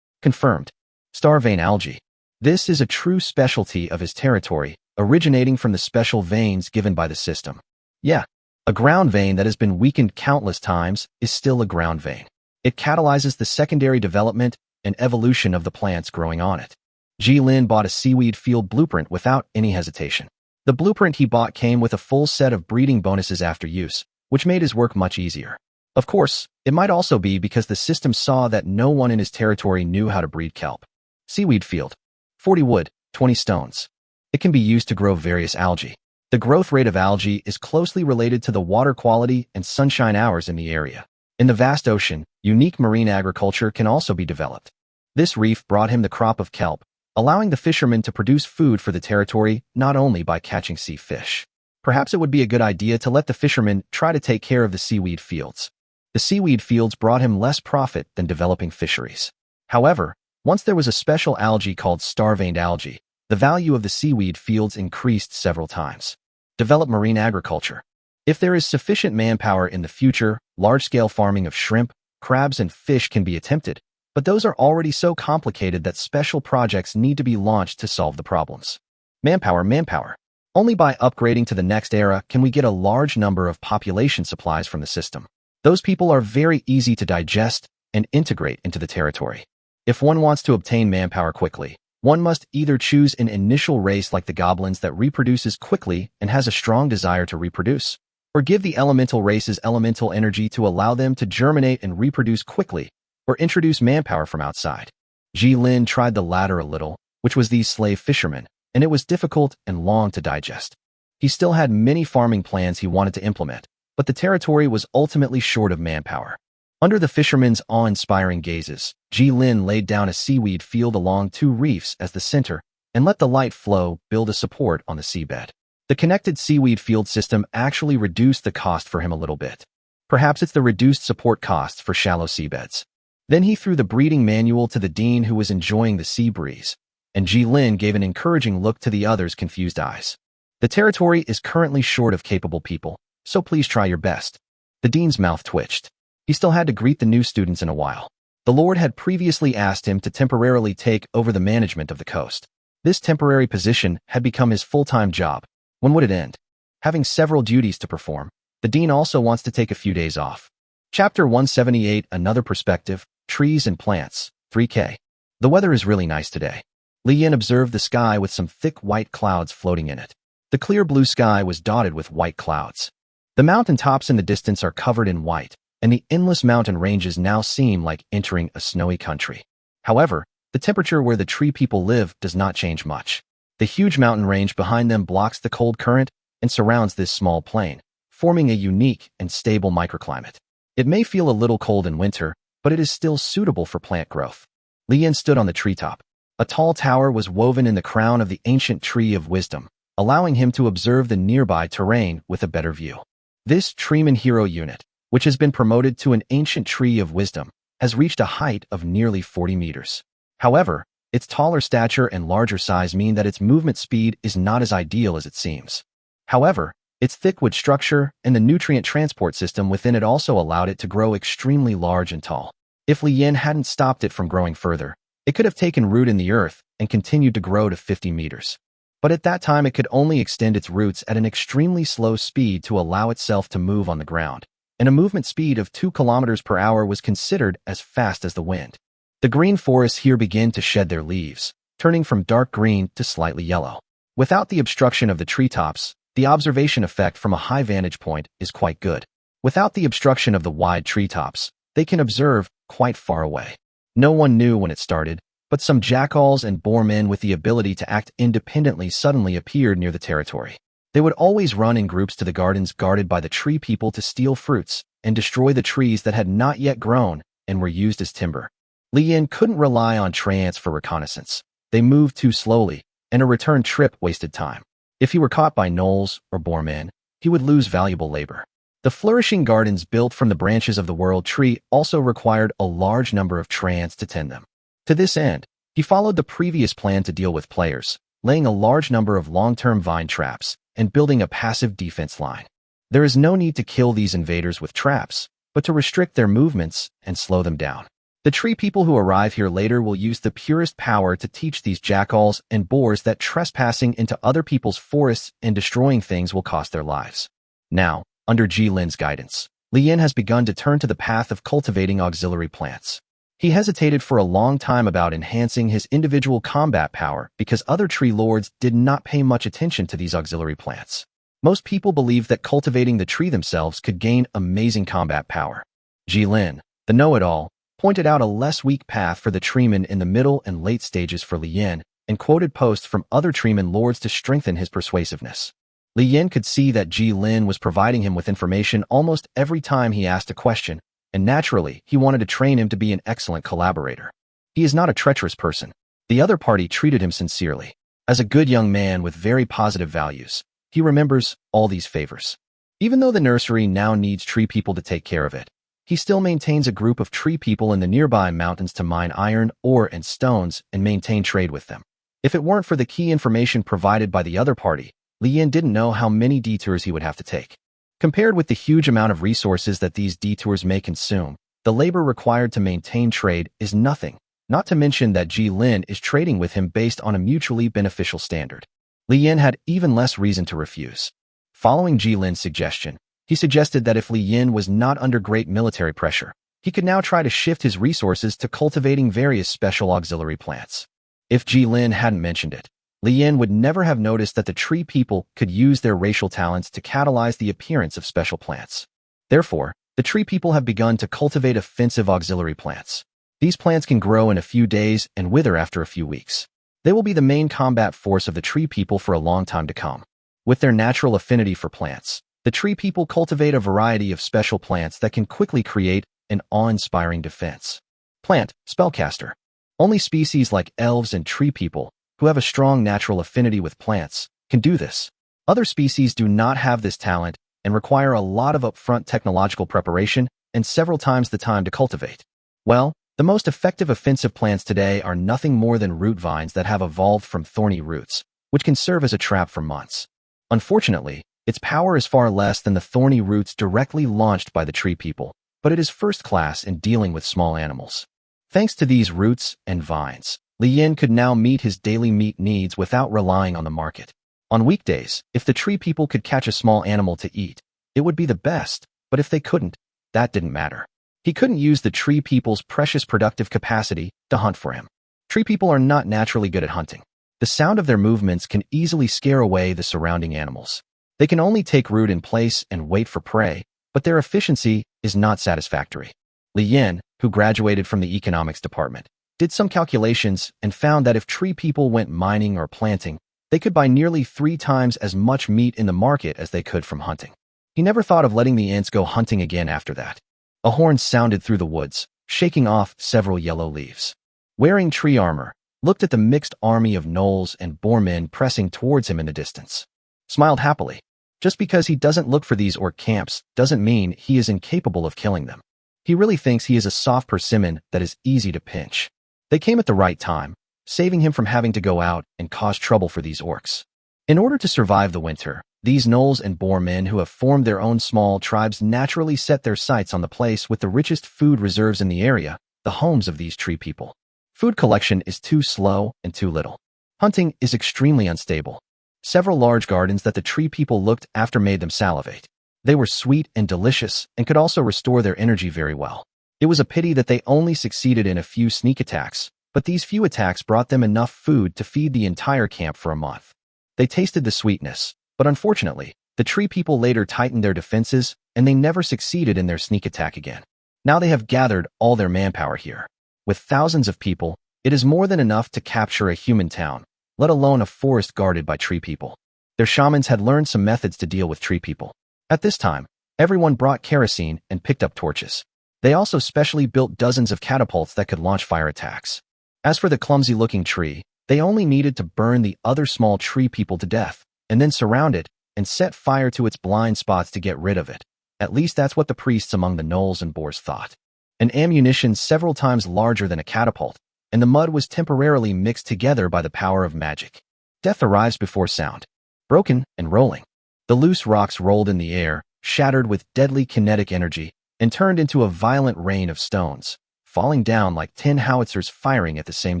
Confirmed. Star vein algae. This is a true specialty of his territory, originating from the special veins given by the system. Yeah, a ground vein that has been weakened countless times is still a ground vein. It catalyzes the secondary development and evolution of the plants growing on it. Jilin bought a seaweed field blueprint without any hesitation. The blueprint he bought came with a full set of breeding bonuses after use, which made his work much easier. Of course, it might also be because the system saw that no one in his territory knew how to breed kelp. Seaweed field. 40 wood, 20 stones. It can be used to grow various algae. The growth rate of algae is closely related to the water quality and sunshine hours in the area. In the vast ocean, unique marine agriculture can also be developed. This reef brought him the crop of kelp, allowing the fishermen to produce food for the territory not only by catching sea fish. Perhaps it would be a good idea to let the fishermen try to take care of the seaweed fields. The seaweed fields brought him less profit than developing fisheries. However, once there was a special algae called star-veined algae, the value of the seaweed fields increased several times. Develop marine agriculture. If there is sufficient manpower in the future, large-scale farming of shrimp, crabs, and fish can be attempted, but those are already so complicated that special projects need to be launched to solve the problems. Manpower. Only by upgrading to the next era can we get a large number of population supplies from the system. Those people are very easy to digest and integrate into the territory. If one wants to obtain manpower quickly, one must either choose an initial race like the goblins that reproduces quickly and has a strong desire to reproduce, or give the elemental races elemental energy to allow them to germinate and reproduce quickly, or introduce manpower from outside. Jilin tried the latter a little, which was these slave fishermen, and it was difficult and long to digest. He still had many farming plans he wanted to implement, but the territory was ultimately short of manpower. Under the fishermen's awe-inspiring gazes, Jilin laid down a seaweed field along two reefs as the center and let the light flow build a support on the seabed. The connected seaweed field system actually reduced the cost for him a little bit. Perhaps it's the reduced support costs for shallow seabeds. Then he threw the breeding manual to the dean who was enjoying the sea breeze, and Jilin gave an encouraging look to the other's confused eyes. The territory is currently short of capable people, so please try your best. The dean's mouth twitched. He still had to greet the new students in a while. The Lord had previously asked him to temporarily take over the management of the coast. This temporary position had become his full-time job. When would it end? Having several duties to perform, the dean also wants to take a few days off. Chapter 178, Another Perspective, Trees and Plants, 3K. The weather is really nice today. Li Yin observed the sky with some thick white clouds floating in it. The clear blue sky was dotted with white clouds. The mountain tops in the distance are covered in white, and the endless mountain ranges now seem like entering a snowy country. However, the temperature where the tree people live does not change much. The huge mountain range behind them blocks the cold current and surrounds this small plain, forming a unique and stable microclimate. It may feel a little cold in winter, but it is still suitable for plant growth. Li Yin stood on the treetop. A tall tower was woven in the crown of the ancient tree of wisdom, allowing him to observe the nearby terrain with a better view. This Treeman Hero unit, which has been promoted to an ancient tree of wisdom, has reached a height of nearly 40 meters. However, its taller stature and larger size mean that its movement speed is not as ideal as it seems. However, its thick wood structure and the nutrient transport system within it also allowed it to grow extremely large and tall. If Li Yin hadn't stopped it from growing further, it could have taken root in the earth and continued to grow to 50 meters. But at that time it could only extend its roots at an extremely slow speed to allow itself to move on the ground, and a movement speed of 2 kilometers per hour was considered as fast as the wind. The green forests here begin to shed their leaves, turning from dark green to slightly yellow. Without the obstruction of the treetops, the observation effect from a high vantage point is quite good. Without the obstruction of the wide treetops, they can observe quite far away. No one knew when it started, but some jackals and boarmen with the ability to act independently suddenly appeared near the territory. They would always run in groups to the gardens guarded by the tree people to steal fruits and destroy the trees that had not yet grown and were used as timber. Li Yin couldn't rely on trance for reconnaissance. They moved too slowly, and a return trip wasted time. If he were caught by gnolls or boarmen, he would lose valuable labor. The flourishing gardens built from the branches of the world tree also required a large number of trance to tend them. To this end, he followed the previous plan to deal with players, laying a large number of long-term vine traps and building a passive defense line. There is no need to kill these invaders with traps, but to restrict their movements and slow them down. The tree people who arrive here later will use the purest power to teach these jackals and boars that trespassing into other people's forests and destroying things will cost their lives. Now, under Ji Lin's guidance, Li Yin has begun to turn to the path of cultivating auxiliary plants. He hesitated for a long time about enhancing his individual combat power because other tree lords did not pay much attention to these auxiliary plants. Most people believed that cultivating the tree themselves could gain amazing combat power. Ji Lin, the know-it-all, pointed out a less weak path for the treeman in the middle and late stages for Li Yin, and quoted posts from other treeman lords to strengthen his persuasiveness. Li Yin could see that Ji Lin was providing him with information almost every time he asked a question, and naturally, he wanted to train him to be an excellent collaborator. He is not a treacherous person. The other party treated him sincerely. As a good young man with very positive values, he remembers all these favors. Even though the nursery now needs tree people to take care of it, he still maintains a group of tree people in the nearby mountains to mine iron, ore, and stones and maintain trade with them. If it weren't for the key information provided by the other party, Li Yin didn't know how many detours he would have to take. Compared with the huge amount of resources that these detours may consume, the labor required to maintain trade is nothing, not to mention that Ji Lin is trading with him based on a mutually beneficial standard. Li Yin had even less reason to refuse. Following Ji Lin's suggestion, he suggested that if Li Yin was not under great military pressure, he could now try to shift his resources to cultivating various special auxiliary plants. If Ji Lin hadn't mentioned it, Li Yin would never have noticed that the tree people could use their racial talents to catalyze the appearance of special plants. Therefore, the tree people have begun to cultivate offensive auxiliary plants. These plants can grow in a few days and wither after a few weeks. They will be the main combat force of the tree people for a long time to come. With their natural affinity for plants, the tree people cultivate a variety of special plants that can quickly create an awe-inspiring defense. Plant, spellcaster. Only species like elves and tree people, who have a strong natural affinity with plants, can do this. Other species do not have this talent and require a lot of upfront technological preparation and several times the time to cultivate. Well, the most effective offensive plants today are nothing more than root vines that have evolved from thorny roots, which can serve as a trap for months. Unfortunately, its power is far less than the thorny roots directly launched by the tree people, but it is first class in dealing with small animals. Thanks to these roots and vines, Li Yin could now meet his daily meat needs without relying on the market. On weekdays, if the tree people could catch a small animal to eat, it would be the best, but if they couldn't, that didn't matter. He couldn't use the tree people's precious productive capacity to hunt for him. Tree people are not naturally good at hunting. The sound of their movements can easily scare away the surrounding animals. They can only take root in place and wait for prey, but their efficiency is not satisfactory. Li Yin, who graduated from the economics department, did some calculations and found that if tree people went mining or planting, they could buy nearly 3 times as much meat in the market as they could from hunting. He never thought of letting the ants go hunting again after that. A horn sounded through the woods, shaking off several yellow leaves. Wearing tree armor, looked at the mixed army of gnolls and boarmen pressing towards him in the distance. Smiled happily. Just because he doesn't look for these orc camps doesn't mean he is incapable of killing them. He really thinks he is a soft persimmon that is easy to pinch. They came at the right time, saving him from having to go out and cause trouble for these orcs. In order to survive the winter, these gnolls and boarmen who have formed their own small tribes naturally set their sights on the place with the richest food reserves in the area, the homes of these tree people. Food collection is too slow and too little. Hunting is extremely unstable. Several large gardens that the tree people looked after made them salivate. They were sweet and delicious and could also restore their energy very well. It was a pity that they only succeeded in a few sneak attacks, but these few attacks brought them enough food to feed the entire camp for a month. They tasted the sweetness, but unfortunately, the tree people later tightened their defenses and they never succeeded in their sneak attack again. Now they have gathered all their manpower here. With thousands of people, it is more than enough to capture a human town, let alone a forest guarded by tree people. Their shamans had learned some methods to deal with tree people. At this time, everyone brought kerosene and picked up torches. They also specially built dozens of catapults that could launch fire attacks. As for the clumsy-looking tree, they only needed to burn the other small tree people to death, and then surround it and set fire to its blind spots to get rid of it. At least that's what the priests among the gnolls and boars thought. An ammunition several times larger than a catapult, and the mud was temporarily mixed together by the power of magic. Death arrives before sound. Broken and rolling. The loose rocks rolled in the air, shattered with deadly kinetic energy, and turned into a violent rain of stones, falling down like 10 howitzers firing at the same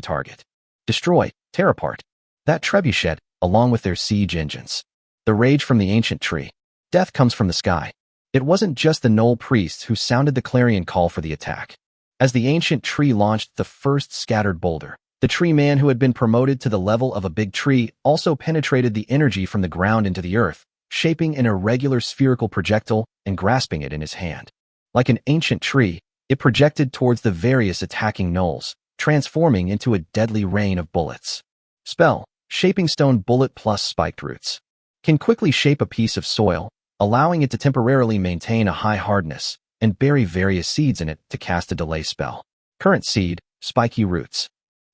target. Destroy, tear apart. That trebuchet, along with their siege engines. The rage from the ancient tree. Death comes from the sky. It wasn't just the gnoll priests who sounded the clarion call for the attack. As the ancient tree launched the first scattered boulder, the tree man who had been promoted to the level of a big tree also penetrated the energy from the ground into the earth, shaping an irregular spherical projectile and grasping it in his hand. Like an ancient tree, it projected towards the various attacking gnolls, transforming into a deadly rain of bullets. Spell, Shaping Stone Bullet plus Spiked Roots. Can quickly shape a piece of soil, allowing it to temporarily maintain a high hardness, and bury various seeds in it to cast a delay spell. Current seed, Spiky Roots.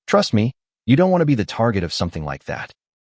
Trust me, you don't want to be the target of something like that.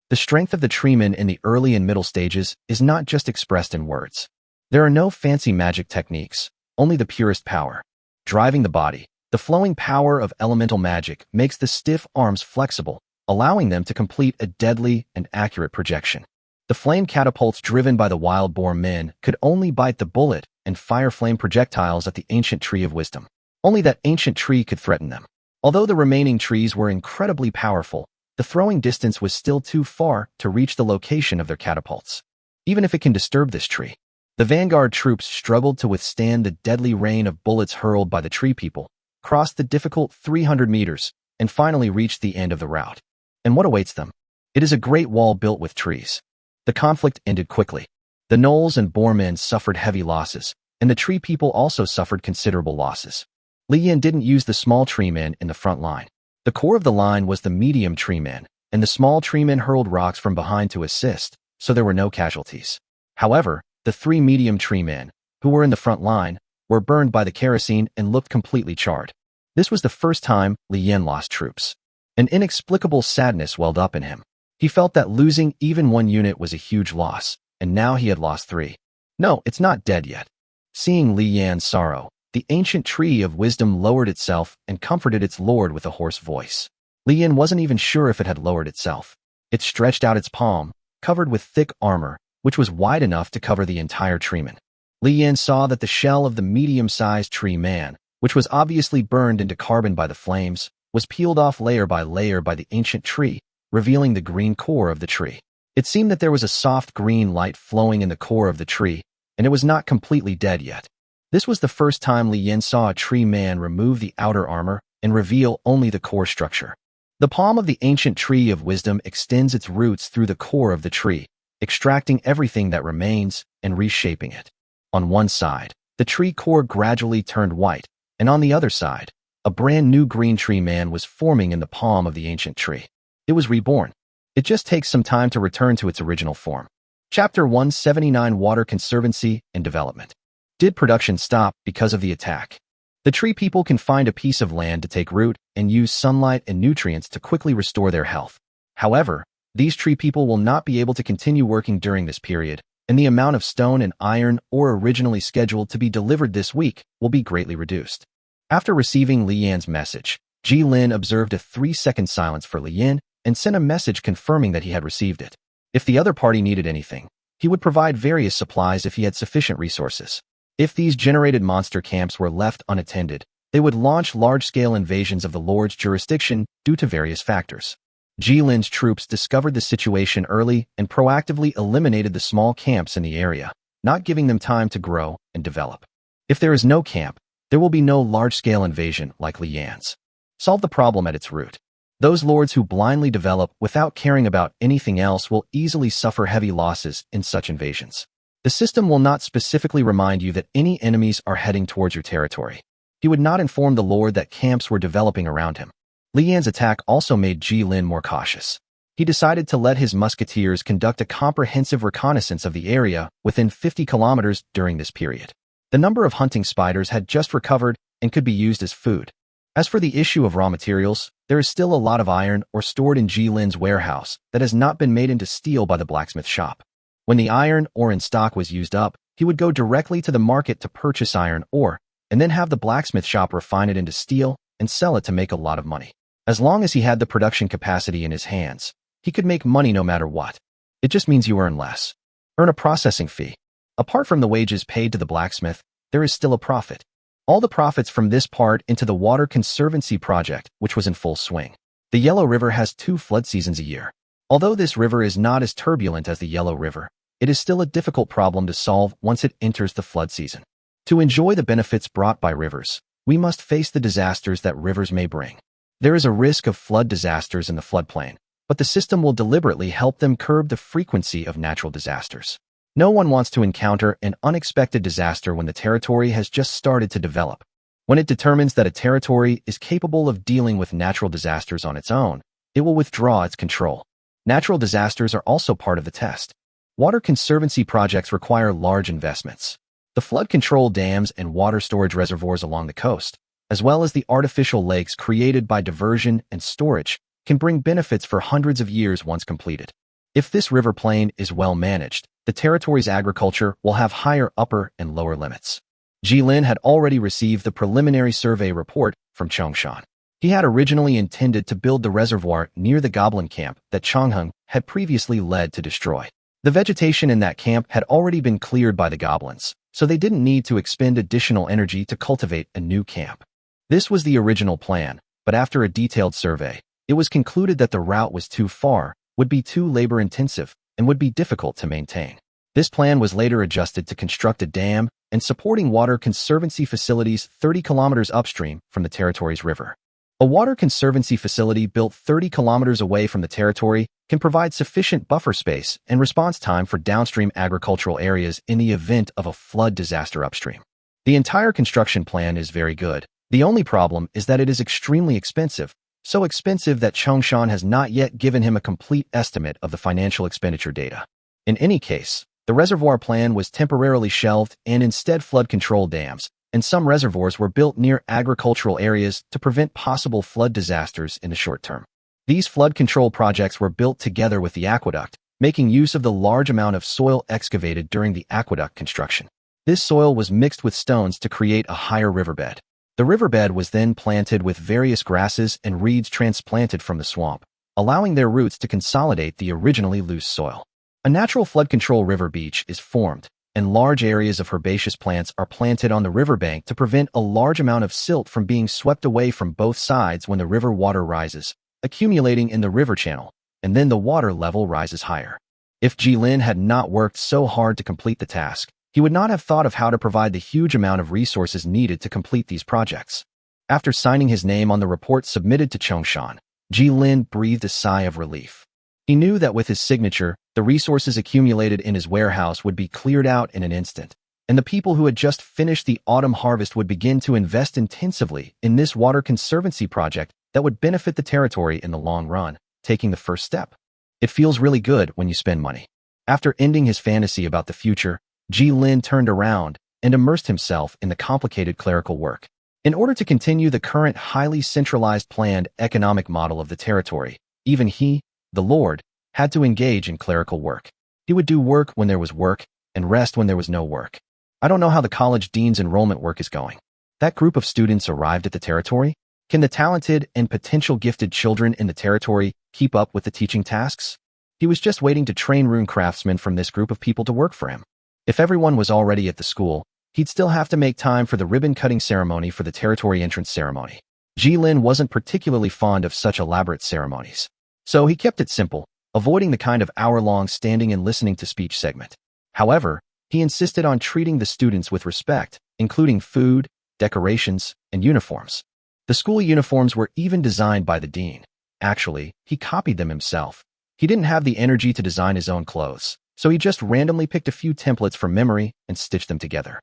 The strength of the treeman in the early and middle stages is not just expressed in words. There are no fancy magic techniques, only the purest power. Driving the body, the flowing power of elemental magic makes the stiff arms flexible, allowing them to complete a deadly and accurate projection. The flame catapults driven by the wild boar men could only bite the bullet and fire flame projectiles at the ancient tree of wisdom. Only that ancient tree could threaten them. Although the remaining trees were incredibly powerful, the throwing distance was still too far to reach the location of their catapults. Even if it can disturb this tree, the vanguard troops struggled to withstand the deadly rain of bullets hurled by the tree people, crossed the difficult 300 meters, and finally reached the end of the route. And what awaits them? It is a great wall built with trees. The conflict ended quickly. The gnolls and boarmen suffered heavy losses, and the tree people also suffered considerable losses. Li Yin didn't use the small treemen in the front line. The core of the line was the medium treemen, and the small treemen hurled rocks from behind to assist, so there were no casualties. However, the 3 medium treemen, who were in the front line, were burned by the kerosene and looked completely charred. This was the first time Li Yin lost troops. An inexplicable sadness welled up in him. He felt that losing even one unit was a huge loss, and now he had lost 3. No, it's not dead yet. Seeing Li Yan's sorrow, the ancient tree of wisdom lowered itself and comforted its lord with a hoarse voice. Li Yin wasn't even sure if it had lowered itself. It stretched out its palm, covered with thick armor, which was wide enough to cover the entire treeman. Li Yin saw that the shell of the medium-sized tree man which was obviously burned into carbon by the flames, was peeled off layer by layer by the ancient tree, revealing the green core of the tree. It seemed that there was a soft green light flowing in the core of the tree, and it was not completely dead yet. This was the first time Li Yin saw a tree man remove the outer armor and reveal only the core structure. The palm of the ancient tree of wisdom extends its roots through the core of the tree, extracting everything that remains and reshaping it. On one side, the tree core gradually turned white, and on the other side, a brand new green tree man was forming in the palm of the ancient tree. It was reborn. It just takes some time to return to its original form. Chapter 179: Water Conservancy and Development. Did production stop because of the attack? The tree people can find a piece of land to take root and use sunlight and nutrients to quickly restore their health. However, these tree people will not be able to continue working during this period, and the amount of stone and iron ore originally scheduled to be delivered this week will be greatly reduced. After receiving Li Yan's message, Ji Lin observed a 3-second silence for Li Yan and sent a message confirming that he had received it. If the other party needed anything, he would provide various supplies if he had sufficient resources. If these generated monster camps were left unattended, they would launch large-scale invasions of the Lord's jurisdiction due to various factors. Ji Lin's troops discovered the situation early and proactively eliminated the small camps in the area, not giving them time to grow and develop. If there is no camp, there will be no large-scale invasion like Li Yan's. Solve the problem at its root. Those lords who blindly develop without caring about anything else will easily suffer heavy losses in such invasions. The system will not specifically remind you that any enemies are heading towards your territory. He would not inform the lord that camps were developing around him. Li Yan's attack also made Ji Lin more cautious. He decided to let his musketeers conduct a comprehensive reconnaissance of the area within 50 kilometers during this period. The number of hunting spiders had just recovered and could be used as food. As for the issue of raw materials, there is still a lot of iron ore stored in Ji Lin's warehouse that has not been made into steel by the blacksmith shop. When the iron ore in stock was used up, he would go directly to the market to purchase iron ore, and then have the blacksmith shop refine it into steel and sell it to make a lot of money. As long as he had the production capacity in his hands, he could make money no matter what. It just means you earn less. Earn a processing fee. Apart from the wages paid to the blacksmith, there is still a profit. All the profits from this part into the Water Conservancy project, which was in full swing. The Yellow River has 2 flood seasons a year. Although this river is not as turbulent as the Yellow River, it is still a difficult problem to solve once it enters the flood season. To enjoy the benefits brought by rivers, we must face the disasters that rivers may bring. There is a risk of flood disasters in the floodplain, but the system will deliberately help them curb the frequency of natural disasters. No one wants to encounter an unexpected disaster when the territory has just started to develop. When it determines that a territory is capable of dealing with natural disasters on its own, it will withdraw its control. Natural disasters are also part of the test. Water conservancy projects require large investments. The flood control dams and water storage reservoirs along the coast, as well as the artificial lakes created by diversion and storage, can bring benefits for hundreds of years once completed. If this river plain is well managed, the territory's agriculture will have higher upper and lower limits. Ji Lin had already received the preliminary survey report from Chongshan. He had originally intended to build the reservoir near the goblin camp that Chongheng had previously led to destroy. The vegetation in that camp had already been cleared by the goblins, so they didn't need to expend additional energy to cultivate a new camp. This was the original plan, but after a detailed survey, it was concluded that the route was too far, would be too labor-intensive, and would be difficult to maintain. This plan was later adjusted to construct a dam and supporting water conservancy facilities 30 kilometers upstream from the territory's river. A water conservancy facility built 30 kilometers away from the territory can provide sufficient buffer space and response time for downstream agricultural areas in the event of a flood disaster upstream. The entire construction plan is very good. The only problem is that it is extremely expensive, so expensive that Chongshan has not yet given him a complete estimate of the financial expenditure data. In any case, the reservoir plan was temporarily shelved and instead flood control dams, and some reservoirs were built near agricultural areas to prevent possible flood disasters in the short term. These flood control projects were built together with the aqueduct, making use of the large amount of soil excavated during the aqueduct construction. This soil was mixed with stones to create a higher riverbed. The riverbed was then planted with various grasses and reeds transplanted from the swamp, allowing their roots to consolidate the originally loose soil. A natural flood control river beach is formed, and large areas of herbaceous plants are planted on the riverbank to prevent a large amount of silt from being swept away from both sides when the river water rises, accumulating in the river channel, and then the water level rises higher. If Jilin had not worked so hard to complete the task, he would not have thought of how to provide the huge amount of resources needed to complete these projects. After signing his name on the report submitted to Chongshan, Jilin breathed a sigh of relief. He knew that with his signature, the resources accumulated in his warehouse would be cleared out in an instant, and the people who had just finished the autumn harvest would begin to invest intensively in this water conservancy project that would benefit the territory in the long run, taking the first step. It feels really good when you spend money. After ending his fantasy about the future, Jilin turned around and immersed himself in the complicated clerical work. In order to continue the current highly centralized planned economic model of the territory, even he, the Lord, had to engage in clerical work. He would do work when there was work and rest when there was no work. I don't know how the college dean's enrollment work is going. That group of students arrived at the territory? Can the talented and potential gifted children in the territory keep up with the teaching tasks? He was just waiting to train rune craftsmen from this group of people to work for him. If everyone was already at the school, he'd still have to make time for the ribbon-cutting ceremony for the territory entrance ceremony. Jilin wasn't particularly fond of such elaborate ceremonies, so he kept it simple, avoiding the kind of hour-long standing and listening to speech segment. However, he insisted on treating the students with respect, including food, decorations, and uniforms. The school uniforms were even designed by the dean. Actually, he copied them himself. He didn't have the energy to design his own clothes, so he just randomly picked a few templates from memory and stitched them together.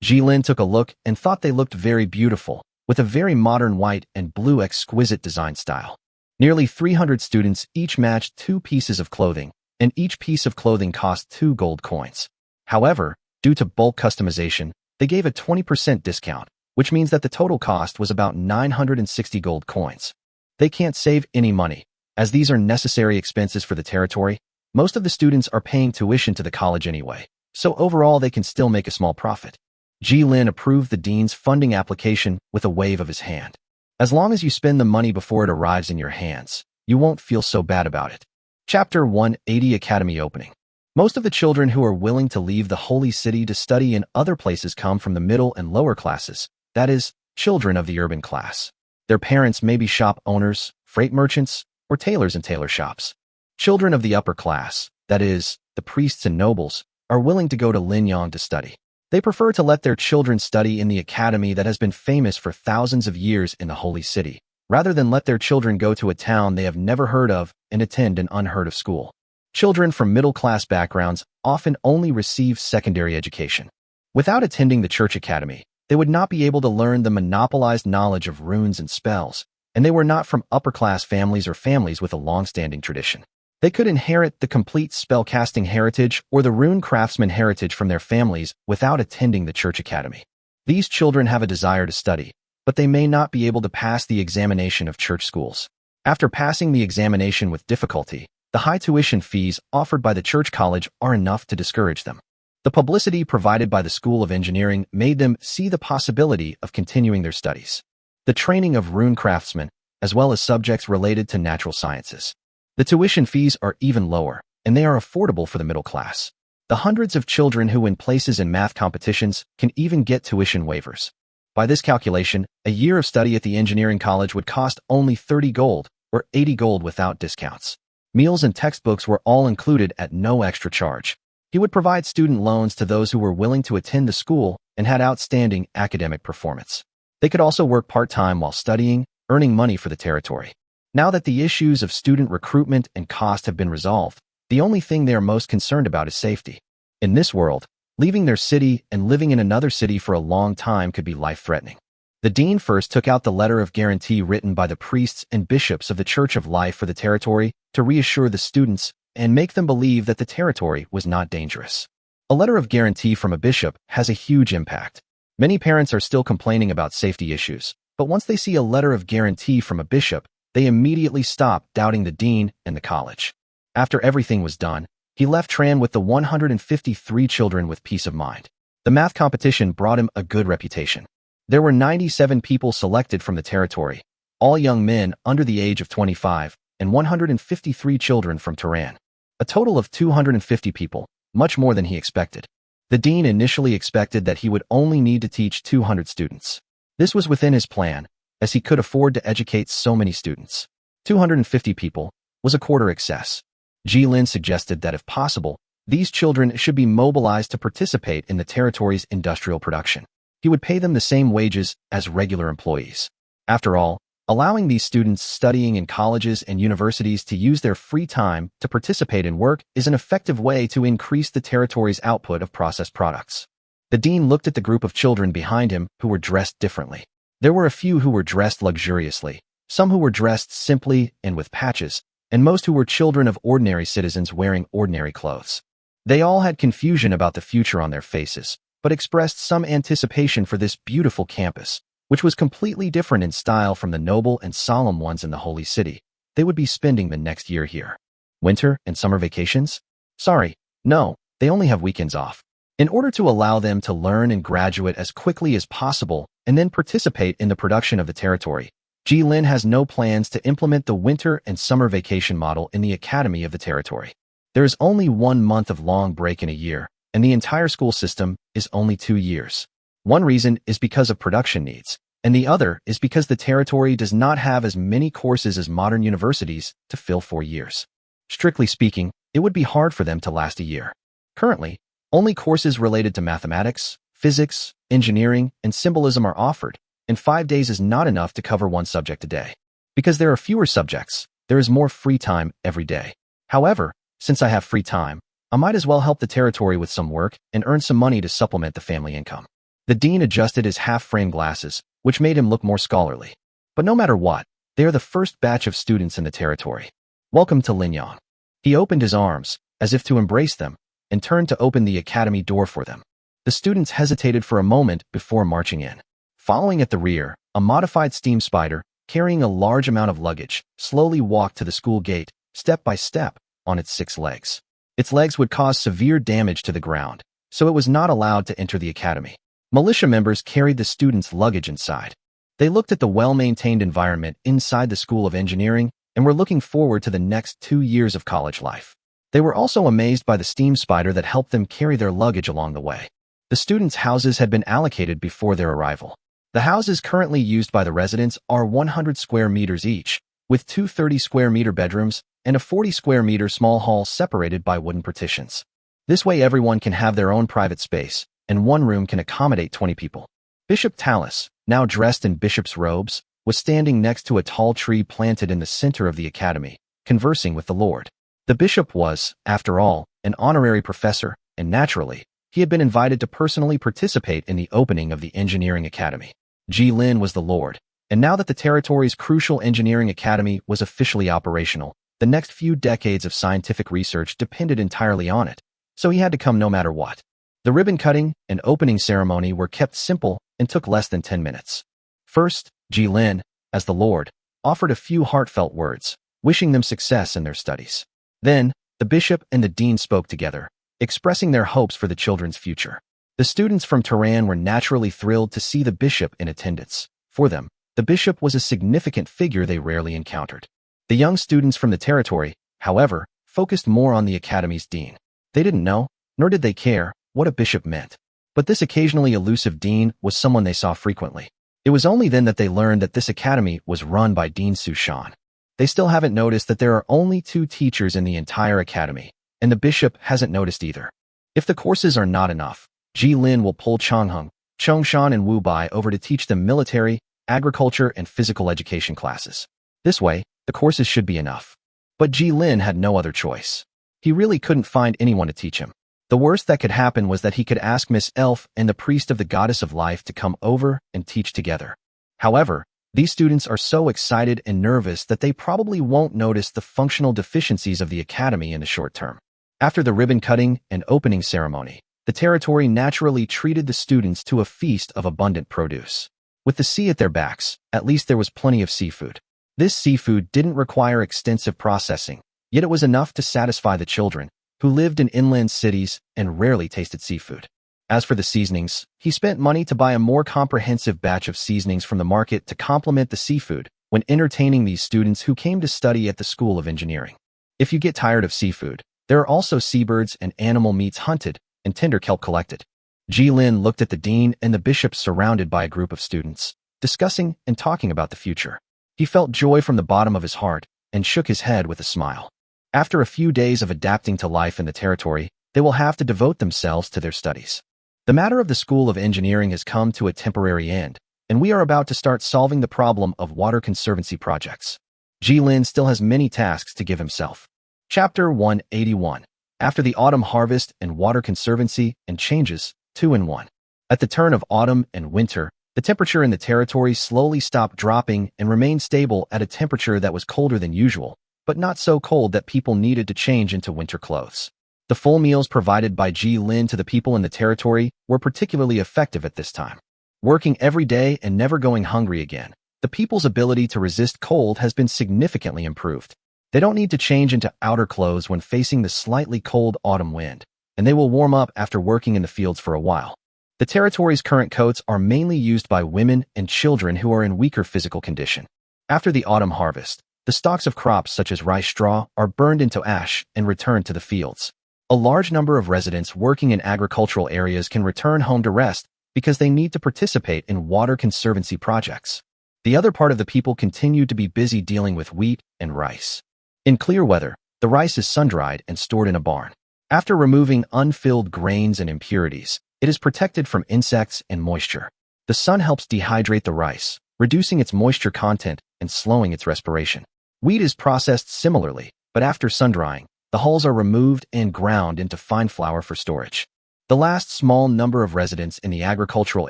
Jilin took a look and thought they looked very beautiful, with a very modern white and blue exquisite design style. Nearly 300 students each matched 2 pieces of clothing, and each piece of clothing cost 2 gold coins. However, due to bulk customization, they gave a 20% discount, which means that the total cost was about 960 gold coins. They can't save any money, as these are necessary expenses for the territory. Most of the students are paying tuition to the college anyway, so overall they can still make a small profit. Jilin approved the dean's funding application with a wave of his hand. As long as you spend the money before it arrives in your hands, you won't feel so bad about it. Chapter 180 Academy Opening. Most of the children who are willing to leave the holy city to study in other places come from the middle and lower classes, that is, children of the urban class. Their parents may be shop owners, freight merchants, or tailors in tailor shops. Children of the upper class, that is, the priests and nobles, are willing to go to Linyang to study. They prefer to let their children study in the academy that has been famous for thousands of years in the holy city, rather than let their children go to a town they have never heard of and attend an unheard of school. Children from middle-class backgrounds often only receive secondary education. Without attending the church academy, they would not be able to learn the monopolized knowledge of runes and spells, and they were not from upper-class families or families with a long-standing tradition. They could inherit the complete spellcasting heritage or the rune craftsman heritage from their families without attending the church academy. These children have a desire to study, but they may not be able to pass the examination of church schools. After passing the examination with difficulty, the high tuition fees offered by the church college are enough to discourage them. The publicity provided by the School of Engineering made them see the possibility of continuing their studies. The training of rune craftsmen, as well as subjects related to natural sciences. The tuition fees are even lower, and they are affordable for the middle class. The hundreds of children who win places in math competitions can even get tuition waivers. By this calculation, a year of study at the engineering college would cost only 30 gold, or 80 gold without discounts. Meals and textbooks were all included at no extra charge. He would provide student loans to those who were willing to attend the school and had outstanding academic performance. They could also work part-time while studying, earning money for the territory. Now that the issues of student recruitment and cost have been resolved, the only thing they are most concerned about is safety. In this world, leaving their city and living in another city for a long time could be life-threatening. The dean first took out the letter of guarantee written by the priests and bishops of the Church of Life for the territory to reassure the students and make them believe that the territory was not dangerous. A letter of guarantee from a bishop has a huge impact. Many parents are still complaining about safety issues, but once they see a letter of guarantee from a bishop, they immediately stop doubting the dean and the college. After everything was done, he left Tran with the 153 children with peace of mind. The math competition brought him a good reputation. There were 97 people selected from the territory, all young men under the age of 25, and 153 children from Tehran. A total of 250 people, much more than he expected. The dean initially expected that he would only need to teach 200 students. This was within his plan, as he could afford to educate so many students. 250 people was a quarter excess. Ji-Lin suggested that if possible, these children should be mobilized to participate in the territory's industrial production. He would pay them the same wages as regular employees. After all, allowing these students studying in colleges and universities to use their free time to participate in work is an effective way to increase the territory's output of processed products. The dean looked at the group of children behind him who were dressed differently. There were a few who were dressed luxuriously, some who were dressed simply and with patches, and most who were children of ordinary citizens wearing ordinary clothes. They all had confusion about the future on their faces, but expressed some anticipation for this beautiful campus, which was completely different in style from the noble and solemn ones in the holy city. They would be spending the next year here. Winter and summer vacations? Sorry, no, they only have weekends off. In order to allow them to learn and graduate as quickly as possible and then participate in the production of the territory, Ji-Lin has no plans to implement the winter and summer vacation model in the academy of the territory. There is only 1 month of long break in a year, and the entire school system is only 2 years. One reason is because of production needs, and the other is because the territory does not have as many courses as modern universities to fill 4 years. Strictly speaking, it would be hard for them to last a year. Currently, only courses related to mathematics, physics, engineering, and symbolism are offered, and 5 days is not enough to cover one subject a day. Because there are fewer subjects, there is more free time every day. However, since I have free time, I might as well help the territory with some work and earn some money to supplement the family income. The dean adjusted his half-frame glasses, which made him look more scholarly. But no matter what, they are the first batch of students in the territory. Welcome to Linyang. He opened his arms, as if to embrace them, and turned to open the academy door for them. The students hesitated for a moment before marching in. Following at the rear, a modified steam spider, carrying a large amount of luggage, slowly walked to the school gate, step by step, on its 6 legs. Its legs would cause severe damage to the ground, so it was not allowed to enter the academy. Militia members carried the students' luggage inside. They looked at the well-maintained environment inside the School of Engineering and were looking forward to the next 2 years of college life. They were also amazed by the steam spider that helped them carry their luggage along the way. The students' houses had been allocated before their arrival. The houses currently used by the residents are 100 square meters each, with 2 30-square-meter bedrooms and a 40-square-meter small hall separated by wooden partitions. This way everyone can have their own private space, and one room can accommodate 20 people. Bishop Talus, now dressed in bishop's robes, was standing next to a tall tree planted in the center of the academy, conversing with the Lord. The bishop was, after all, an honorary professor, and naturally, he had been invited to personally participate in the opening of the engineering academy. Ji-Lin was the Lord, and now that the territory's crucial engineering academy was officially operational, the next few decades of scientific research depended entirely on it, so he had to come no matter what. The ribbon cutting and opening ceremony were kept simple and took less than 10 minutes. First, Ji-Lin, as the Lord, offered a few heartfelt words, wishing them success in their studies. Then, the bishop and the dean spoke together, expressing their hopes for the children's future. The students from Tehran were naturally thrilled to see the bishop in attendance. For them, the bishop was a significant figure they rarely encountered. The young students from the territory, however, focused more on the academy's dean. They didn't know, nor did they care, what a bishop meant. But this occasionally elusive dean was someone they saw frequently. It was only then that they learned that this academy was run by Dean Sushan. They still haven't noticed that there are only 2 teachers in the entire academy, and the bishop hasn't noticed either. If the courses are not enough, Ji-Lin will pull Chongheng, Chongshan, and Wu Bai over to teach them military, agriculture, and physical education classes. This way, the courses should be enough. But Ji-Lin had no other choice. He really couldn't find anyone to teach him. The worst that could happen was that he could ask Miss Elf and the priest of the goddess of life to come over and teach together. However, these students are so excited and nervous that they probably won't notice the functional deficiencies of the academy in the short term. After the ribbon cutting and opening ceremony, the territory naturally treated the students to a feast of abundant produce. With the sea at their backs, at least there was plenty of seafood. This seafood didn't require extensive processing, yet it was enough to satisfy the children, who lived in inland cities and rarely tasted seafood. As for the seasonings, he spent money to buy a more comprehensive batch of seasonings from the market to complement the seafood when entertaining these students who came to study at the School of Engineering. If you get tired of seafood, there are also seabirds and animal meats hunted, and tinder kelp collected. Ji Lin looked at the dean and the bishop surrounded by a group of students, discussing and talking about the future. He felt joy from the bottom of his heart and shook his head with a smile. After a few days of adapting to life in the territory, they will have to devote themselves to their studies. The matter of the School of Engineering has come to a temporary end, and we are about to start solving the problem of water conservancy projects. Ji Lin still has many tasks to give himself. Chapter 181. After the autumn harvest and water conservancy and changes, 2 in 1. At the turn of autumn and winter, the temperature in the territory slowly stopped dropping and remained stable at a temperature that was colder than usual, but not so cold that people needed to change into winter clothes. The full meals provided by Ji Lin to the people in the territory were particularly effective at this time. Working every day and never going hungry again, the people's ability to resist cold has been significantly improved. They don't need to change into outer clothes when facing the slightly cold autumn wind, and they will warm up after working in the fields for a while. The territory's current coats are mainly used by women and children who are in weaker physical condition. After the autumn harvest, the stalks of crops such as rice straw are burned into ash and returned to the fields. A large number of residents working in agricultural areas can return home to rest because they need to participate in water conservancy projects. The other part of the people continue to be busy dealing with wheat and rice. In clear weather, the rice is sun-dried and stored in a barn. After removing unfilled grains and impurities, it is protected from insects and moisture. The sun helps dehydrate the rice, reducing its moisture content and slowing its respiration. Wheat is processed similarly, but after sun-drying, the hulls are removed and ground into fine flour for storage. The last small number of residents in the agricultural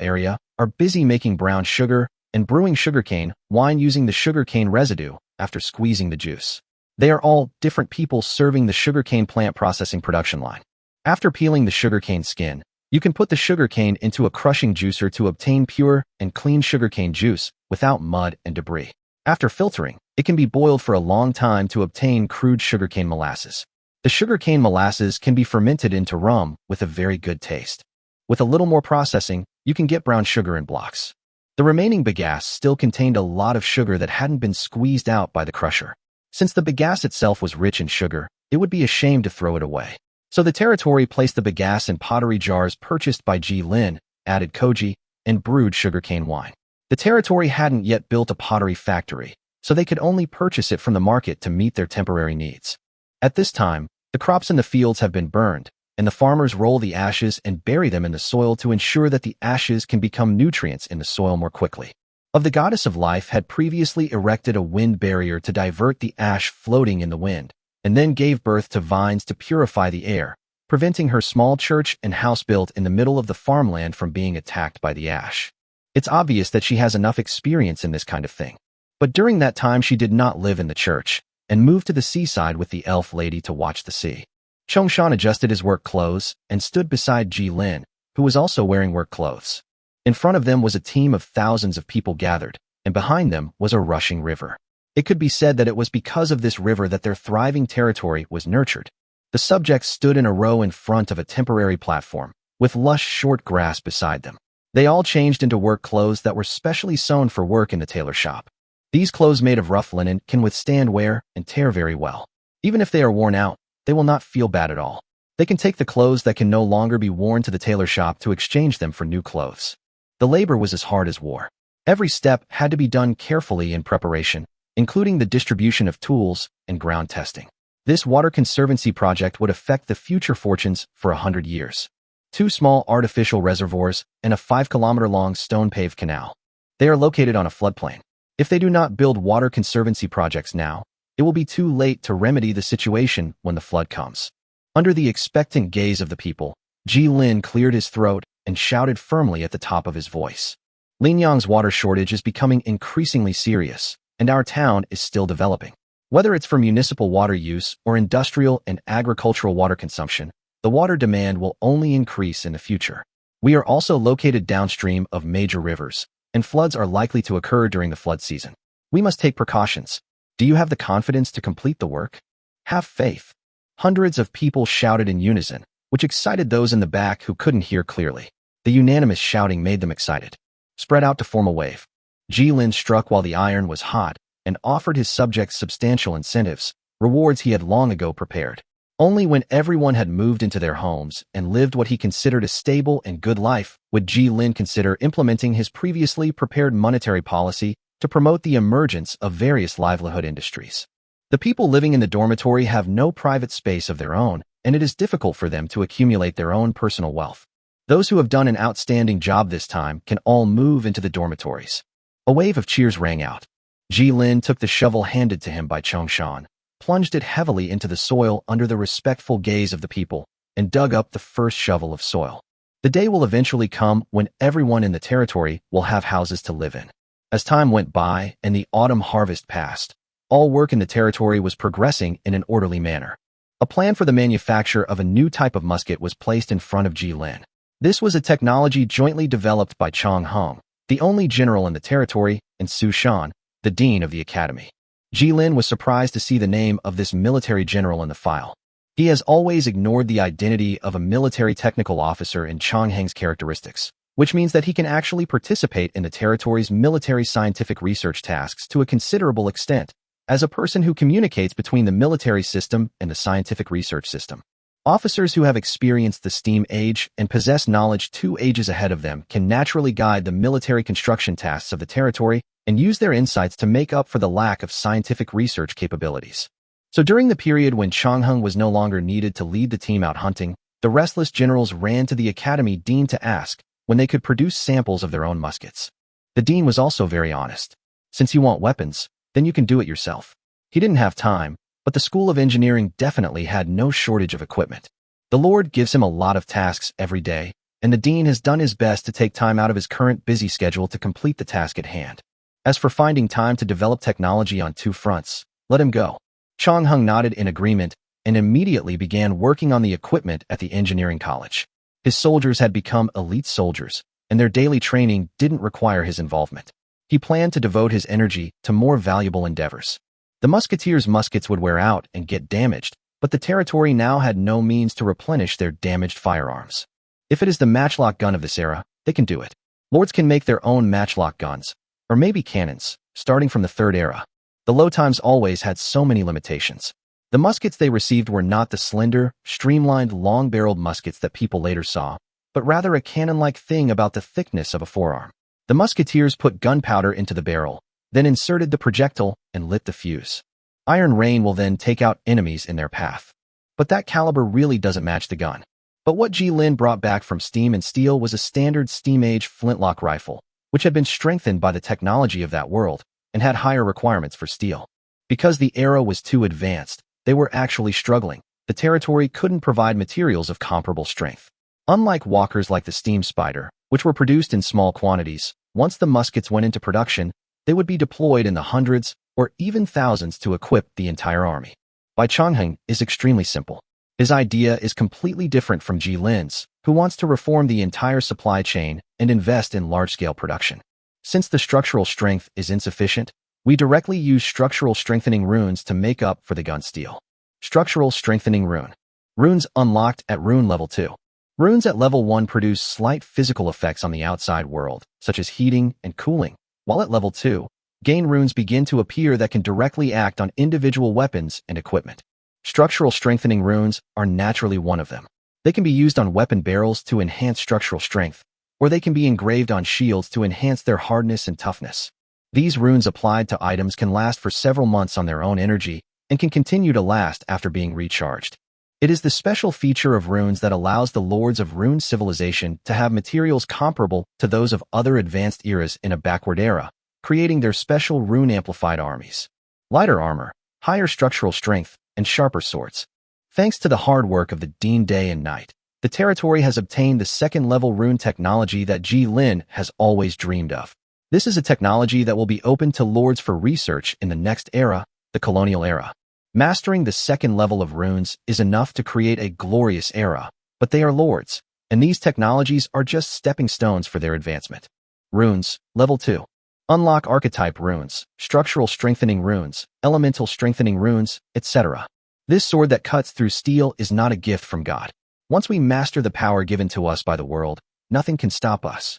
area are busy making brown sugar and brewing sugarcane wine using the sugarcane residue after squeezing the juice. They are all different people serving the sugarcane plant processing production line. After peeling the sugarcane skin, you can put the sugarcane into a crushing juicer to obtain pure and clean sugarcane juice without mud and debris. After filtering, it can be boiled for a long time to obtain crude sugarcane molasses. The sugarcane molasses can be fermented into rum with a very good taste. With a little more processing, you can get brown sugar in blocks. The remaining bagasse still contained a lot of sugar that hadn't been squeezed out by the crusher. Since the bagasse itself was rich in sugar, it would be a shame to throw it away. So the territory placed the bagasse in pottery jars purchased by Ji Lin, added koji, and brewed sugarcane wine. The territory hadn't yet built a pottery factory, so they could only purchase it from the market to meet their temporary needs. At this time, the crops in the fields have been burned, and the farmers roll the ashes and bury them in the soil to ensure that the ashes can become nutrients in the soil more quickly. The goddess of life had previously erected a wind barrier to divert the ash floating in the wind, and then gave birth to vines to purify the air, preventing her small church and house built in the middle of the farmland from being attacked by the ash. It's obvious that she has enough experience in this kind of thing. But during that time she did not live in the church, and moved to the seaside with the elf lady to watch the sea. Chongshan adjusted his work clothes and stood beside Ji Lin, who was also wearing work clothes. In front of them was a team of thousands of people gathered, and behind them was a rushing river. It could be said that it was because of this river that their thriving territory was nurtured. The subjects stood in a row in front of a temporary platform, with lush short grass beside them. They all changed into work clothes that were specially sewn for work in the tailor shop. These clothes made of rough linen can withstand wear and tear very well. Even if they are worn out, they will not feel bad at all. They can take the clothes that can no longer be worn to the tailor shop to exchange them for new clothes. The labor was as hard as war. Every step had to be done carefully in preparation, including the distribution of tools and ground testing. This water conservancy project would affect the future fortunes for 100 years. 2 small artificial reservoirs and a 5-kilometer-long stone-paved canal. They are located on a floodplain. If they do not build water conservancy projects now, it will be too late to remedy the situation when the flood comes. Under the expectant gaze of the people, Ji Lin cleared his throat and shouted firmly at the top of his voice. Linyang's water shortage is becoming increasingly serious, and our town is still developing. Whether it's for municipal water use or industrial and agricultural water consumption, the water demand will only increase in the future. We are also located downstream of major rivers, and floods are likely to occur during the flood season. We must take precautions. Do you have the confidence to complete the work? Have faith. Hundreds of people shouted in unison, which excited those in the back who couldn't hear clearly. The unanimous shouting made them excited. Spread out to form a wave. Ji Lin struck while the iron was hot and offered his subjects substantial incentives, rewards he had long ago prepared. Only when everyone had moved into their homes and lived what he considered a stable and good life would Ji Lin consider implementing his previously prepared monetary policy to promote the emergence of various livelihood industries. The people living in the dormitory have no private space of their own, and it is difficult for them to accumulate their own personal wealth. Those who have done an outstanding job this time can all move into the dormitories. A wave of cheers rang out. Ji Lin took the shovel handed to him by Chongshan, plunged it heavily into the soil under the respectful gaze of the people, and dug up the first shovel of soil. The day will eventually come when everyone in the territory will have houses to live in. As time went by and the autumn harvest passed, all work in the territory was progressing in an orderly manner. A plan for the manufacture of a new type of musket was placed in front of Ji Lin. This was a technology jointly developed by Chong Hong, the only general in the territory, and Su Shan, the dean of the academy. Ji Lin was surprised to see the name of this military general in the file. He has always ignored the identity of a military technical officer in Chong Heng's characteristics, which means that he can actually participate in the territory's military scientific research tasks to a considerable extent, as a person who communicates between the military system and the scientific research system. Officers who have experienced the STEAM age and possess knowledge 2 ages ahead of them can naturally guide the military construction tasks of the territory and use their insights to make up for the lack of scientific research capabilities. So during the period when Chong Heng was no longer needed to lead the team out hunting, the restless generals ran to the academy dean to ask when they could produce samples of their own muskets. The dean was also very honest. Since you want weapons, then you can do it yourself. He didn't have time, but the School of Engineering definitely had no shortage of equipment. The Lord gives him a lot of tasks every day, and the dean has done his best to take time out of his current busy schedule to complete the task at hand. As for finding time to develop technology on 2 fronts, let him go. Chong Heng nodded in agreement and immediately began working on the equipment at the engineering college. His soldiers had become elite soldiers, and their daily training didn't require his involvement. He planned to devote his energy to more valuable endeavors. The musketeers' muskets would wear out and get damaged, but the territory now had no means to replenish their damaged firearms. If it is the matchlock gun of this era, they can do it. Lords can make their own matchlock guns, or maybe cannons, starting from the 3rd era. The low times always had so many limitations. The muskets they received were not the slender, streamlined, long-barreled muskets that people later saw, but rather a cannon-like thing about the thickness of a forearm. The musketeers put gunpowder into the barrel, then inserted the projectile and lit the fuse. Iron rain will then take out enemies in their path. But that caliber really doesn't match the gun. But what Ji Lin brought back from Steam and Steel was a standard Steam-age flintlock rifle, which had been strengthened by the technology of that world and had higher requirements for steel. Because the era was too advanced, they were actually struggling. The territory couldn't provide materials of comparable strength. Unlike walkers like the Steam Spider, which were produced in small quantities, once the muskets went into production, they would be deployed in the hundreds or even thousands to equip the entire army. Bai Chongheng is extremely simple. His idea is completely different from Ji Lin's, who wants to reform the entire supply chain and invest in large-scale production. Since the structural strength is insufficient, we directly use structural strengthening runes to make up for the gun steel. Structural strengthening rune. Runes unlocked at rune level 2. Runes at level 1 produce slight physical effects on the outside world, such as heating and cooling, while at level 2, gain runes begin to appear that can directly act on individual weapons and equipment. Structural strengthening runes are naturally one of them. They can be used on weapon barrels to enhance structural strength, or they can be engraved on shields to enhance their hardness and toughness. These runes applied to items can last for several months on their own energy and can continue to last after being recharged. It is the special feature of runes that allows the lords of rune civilization to have materials comparable to those of other advanced eras in a backward era, creating their special rune-amplified armies. Lighter armor, higher structural strength, and sharper swords. Thanks to the hard work of the Dean day and night, the territory has obtained the second-level rune technology that Ji Lin has always dreamed of. This is a technology that will be open to lords for research in the next era, the colonial era. Mastering the second level of runes is enough to create a glorious era, but they are lords, and these technologies are just stepping stones for their advancement. Runes, level 2. Unlock archetype runes, structural strengthening runes, elemental strengthening runes, etc. This sword that cuts through steel is not a gift from God. Once we master the power given to us by the world, nothing can stop us.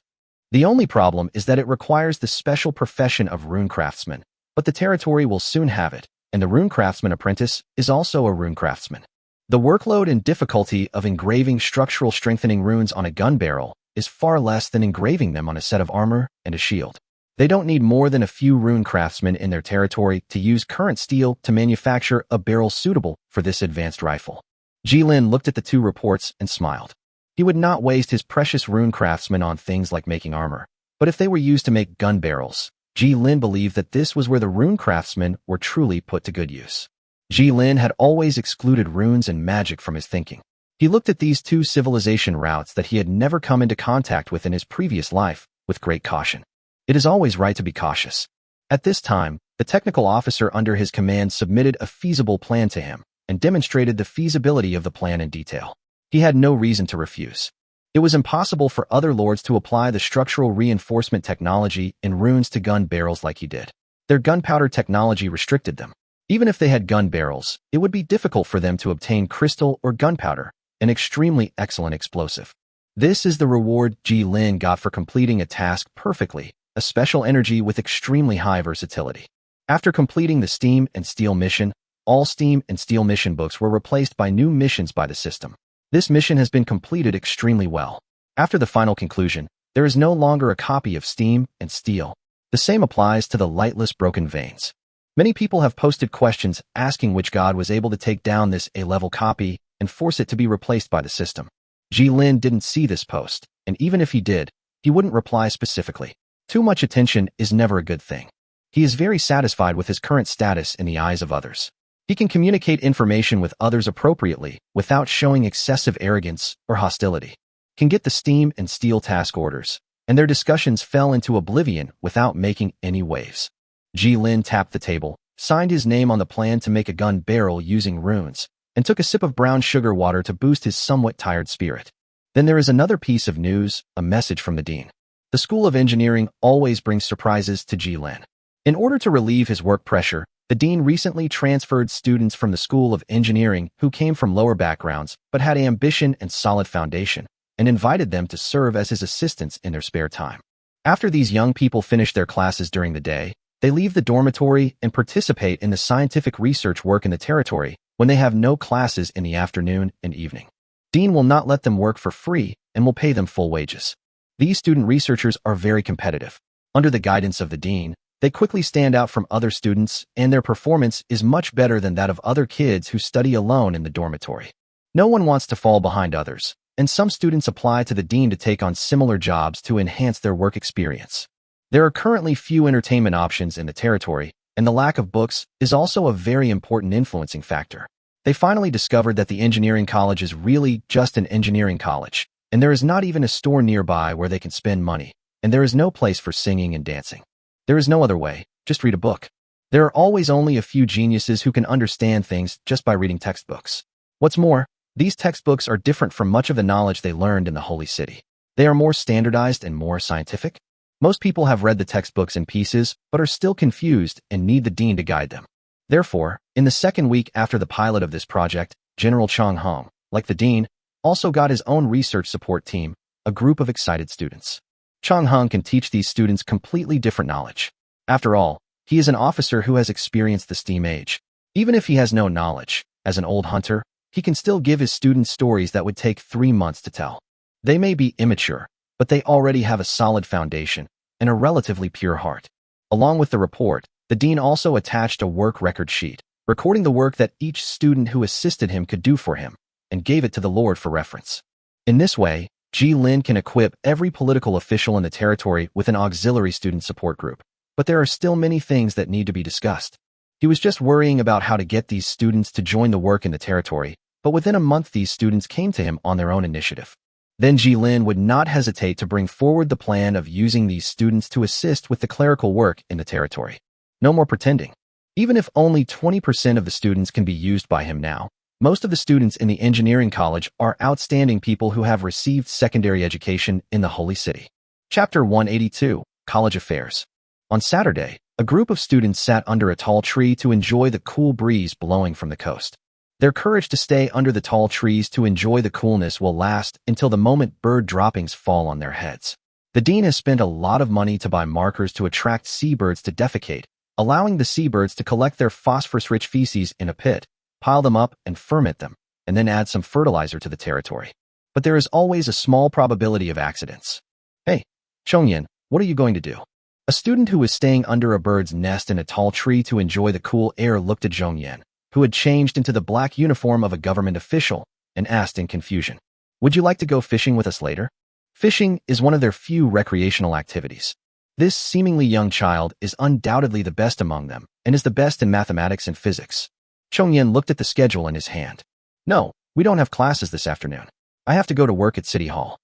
The only problem is that it requires the special profession of rune craftsman, but the territory will soon have it, and the rune craftsman apprentice is also a rune craftsman. The workload and difficulty of engraving structural strengthening runes on a gun barrel is far less than engraving them on a set of armor and a shield. They don't need more than a few rune craftsmen in their territory to use current steel to manufacture a barrel suitable for this advanced rifle. Jilin looked at the two reports and smiled. He would not waste his precious rune craftsmen on things like making armor, but if they were used to make gun barrels, Jilin believed that this was where the rune craftsmen were truly put to good use. Jilin had always excluded runes and magic from his thinking. He looked at these two civilization routes that he had never come into contact with in his previous life with great caution. It is always right to be cautious. At this time, the technical officer under his command submitted a feasible plan to him and demonstrated the feasibility of the plan in detail. He had no reason to refuse. It was impossible for other lords to apply the structural reinforcement technology in runes to gun barrels like he did. Their gunpowder technology restricted them. Even if they had gun barrels, it would be difficult for them to obtain crystal or gunpowder, an extremely excellent explosive. This is the reward Jilin got for completing a task perfectly, a special energy with extremely high versatility. After completing the Steam and Steel mission, all Steam and Steel mission books were replaced by new missions by the system. This mission has been completed extremely well. After the final conclusion, there is no longer a copy of Steam and Steel. The same applies to the lightless broken veins. Many people have posted questions asking which god was able to take down this A-level copy and force it to be replaced by the system. Jilin didn't see this post, and even if he did, he wouldn't reply specifically. Too much attention is never a good thing. He is very satisfied with his current status in the eyes of others. He can communicate information with others appropriately without showing excessive arrogance or hostility. Can get the Steam and Steel task orders, and their discussions fell into oblivion without making any waves. Jilin tapped the table, signed his name on the plan to make a gun barrel using runes, and took a sip of brown sugar water to boost his somewhat tired spirit. Then there is another piece of news, a message from the dean. The School of Engineering always brings surprises to Jilin. In order to relieve his work pressure, the dean recently transferred students from the School of Engineering who came from lower backgrounds but had ambition and solid foundation, and invited them to serve as his assistants in their spare time. After these young people finish their classes during the day, they leave the dormitory and participate in the scientific research work in the territory when they have no classes in the afternoon and evening. Dean will not let them work for free and will pay them full wages. These student researchers are very competitive. Under the guidance of the dean, they quickly stand out from other students, and their performance is much better than that of other kids who study alone in the dormitory. No one wants to fall behind others, and some students apply to the dean to take on similar jobs to enhance their work experience. There are currently few entertainment options in the territory, and the lack of books is also a very important influencing factor. They finally discovered that the engineering college is really just an engineering college, and there is not even a store nearby where they can spend money, and there is no place for singing and dancing. There is no other way, just read a book. There are always only a few geniuses who can understand things just by reading textbooks. What's more, these textbooks are different from much of the knowledge they learned in the Holy City. They are more standardized and more scientific. Most people have read the textbooks in pieces, but are still confused and need the dean to guide them. Therefore, in the second week after the pilot of this project, General Chang Hong, like the dean, also got his own research support team, a group of excited students. Chang Hong can teach these students completely different knowledge. After all, he is an officer who has experienced the steam age. Even if he has no knowledge, as an old hunter, he can still give his students stories that would take 3 months to tell. They may be immature, but they already have a solid foundation and a relatively pure heart. Along with the report, the dean also attached a work record sheet, recording the work that each student who assisted him could do for him, and gave it to the Lord for reference. In this way, Jilin can equip every political official in the territory with an auxiliary student support group. But there are still many things that need to be discussed. He was just worrying about how to get these students to join the work in the territory, but within a month these students came to him on their own initiative. Then Jilin would not hesitate to bring forward the plan of using these students to assist with the clerical work in the territory. No more pretending. Even if only 20% of the students can be used by him now, most of the students in the engineering college are outstanding people who have received secondary education in the Holy City. Chapter 182, College Affairs. On Saturday, a group of students sat under a tall tree to enjoy the cool breeze blowing from the coast. Their courage to stay under the tall trees to enjoy the coolness will last until the moment bird droppings fall on their heads. The dean has spent a lot of money to buy markers to attract seabirds to defecate, allowing the seabirds to collect their phosphorus-rich feces in a pit, pile them up, and ferment them, and then add some fertilizer to the territory. But there is always a small probability of accidents. Hey, Chongyan, what are you going to do? A student who was staying under a bird's nest in a tall tree to enjoy the cool air looked at Zhongyan, who had changed into the black uniform of a government official, and asked in confusion, "Would you like to go fishing with us later?" Fishing is one of their few recreational activities. This seemingly young child is undoubtedly the best among them, and is the best in mathematics and physics. Chongyan looked at the schedule in his hand. "No, we don't have classes this afternoon. I have to go to work at City Hall."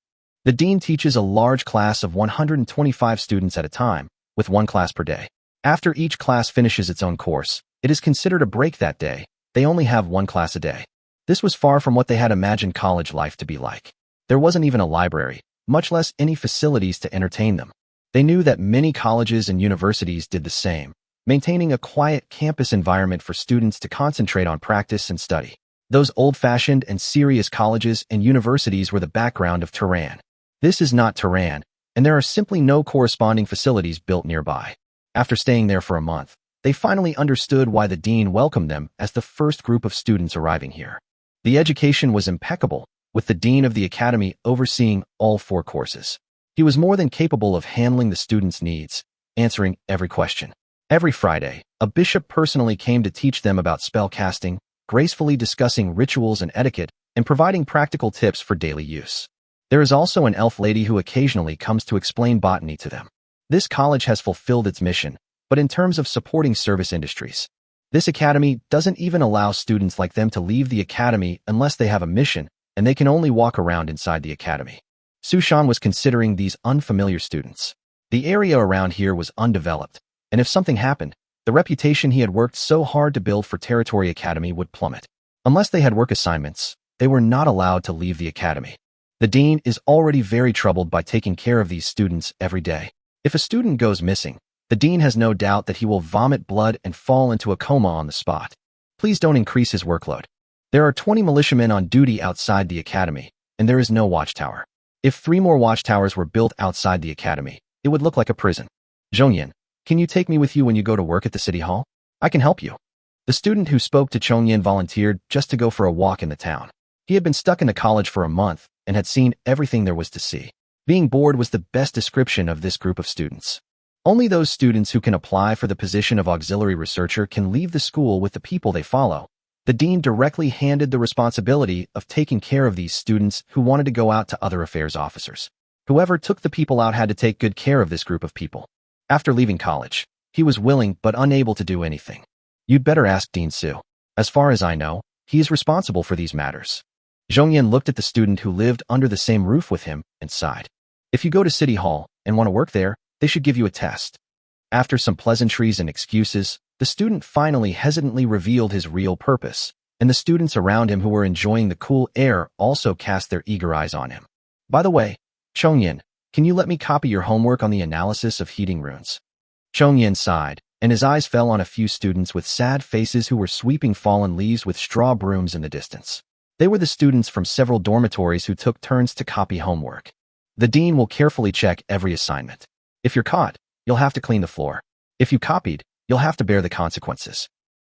The dean teaches a large class of 125 students at a time, with one class per day. After each class finishes its own course, it is considered a break that day. They only have one class a day. This was far from what they had imagined college life to be like. There wasn't even a library, much less any facilities to entertain them. They knew that many colleges and universities did the same, maintaining a quiet campus environment for students to concentrate on practice and study. Those old-fashioned and serious colleges and universities were the background of Tehran. This is not Tehran, and there are simply no corresponding facilities built nearby. After staying there for a month, they finally understood why the dean welcomed them as the first group of students arriving here. The education was impeccable, with the dean of the academy overseeing all 4 courses. He was more than capable of handling the students' needs, answering every question. Every Friday, a bishop personally came to teach them about spell casting, gracefully discussing rituals and etiquette, and providing practical tips for daily use. There is also an elf lady who occasionally comes to explain botany to them. This college has fulfilled its mission, but in terms of supporting service industries, this academy doesn't even allow students like them to leave the academy unless they have a mission, and they can only walk around inside the academy. Sushan was considering these unfamiliar students. The area around here was undeveloped, and if something happened, the reputation he had worked so hard to build for Territory Academy would plummet. Unless they had work assignments, they were not allowed to leave the academy. The dean is already very troubled by taking care of these students every day. If a student goes missing, the dean has no doubt that he will vomit blood and fall into a coma on the spot. Please don't increase his workload. There are 20 militiamen on duty outside the academy, and there is no watchtower. If 3 more watchtowers were built outside the academy, it would look like a prison. Zhongyan, can you take me with you when you go to work at the city hall? I can help you. The student who spoke to Chongyan volunteered just to go for a walk in the town. He had been stuck in the college for a month and had seen everything there was to see. Being bored was the best description of this group of students. Only those students who can apply for the position of auxiliary researcher can leave the school with the people they follow. The dean directly handed the responsibility of taking care of these students who wanted to go out to other affairs officers. Whoever took the people out had to take good care of this group of people. After leaving college, he was willing but unable to do anything. You'd better ask Dean Su. As far as I know, he is responsible for these matters. Zhongyan looked at the student who lived under the same roof with him and sighed. If you go to City Hall and want to work there, they should give you a test. After some pleasantries and excuses, the student finally hesitantly revealed his real purpose, and the students around him who were enjoying the cool air also cast their eager eyes on him. By the way, Chongyan, can you let me copy your homework on the analysis of heating runes? Chongyan sighed, and his eyes fell on a few students with sad faces who were sweeping fallen leaves with straw brooms in the distance. They were the students from several dormitories who took turns to copy homework. The dean will carefully check every assignment. If you're caught, you'll have to clean the floor. If you copied, you'll have to bear the consequences.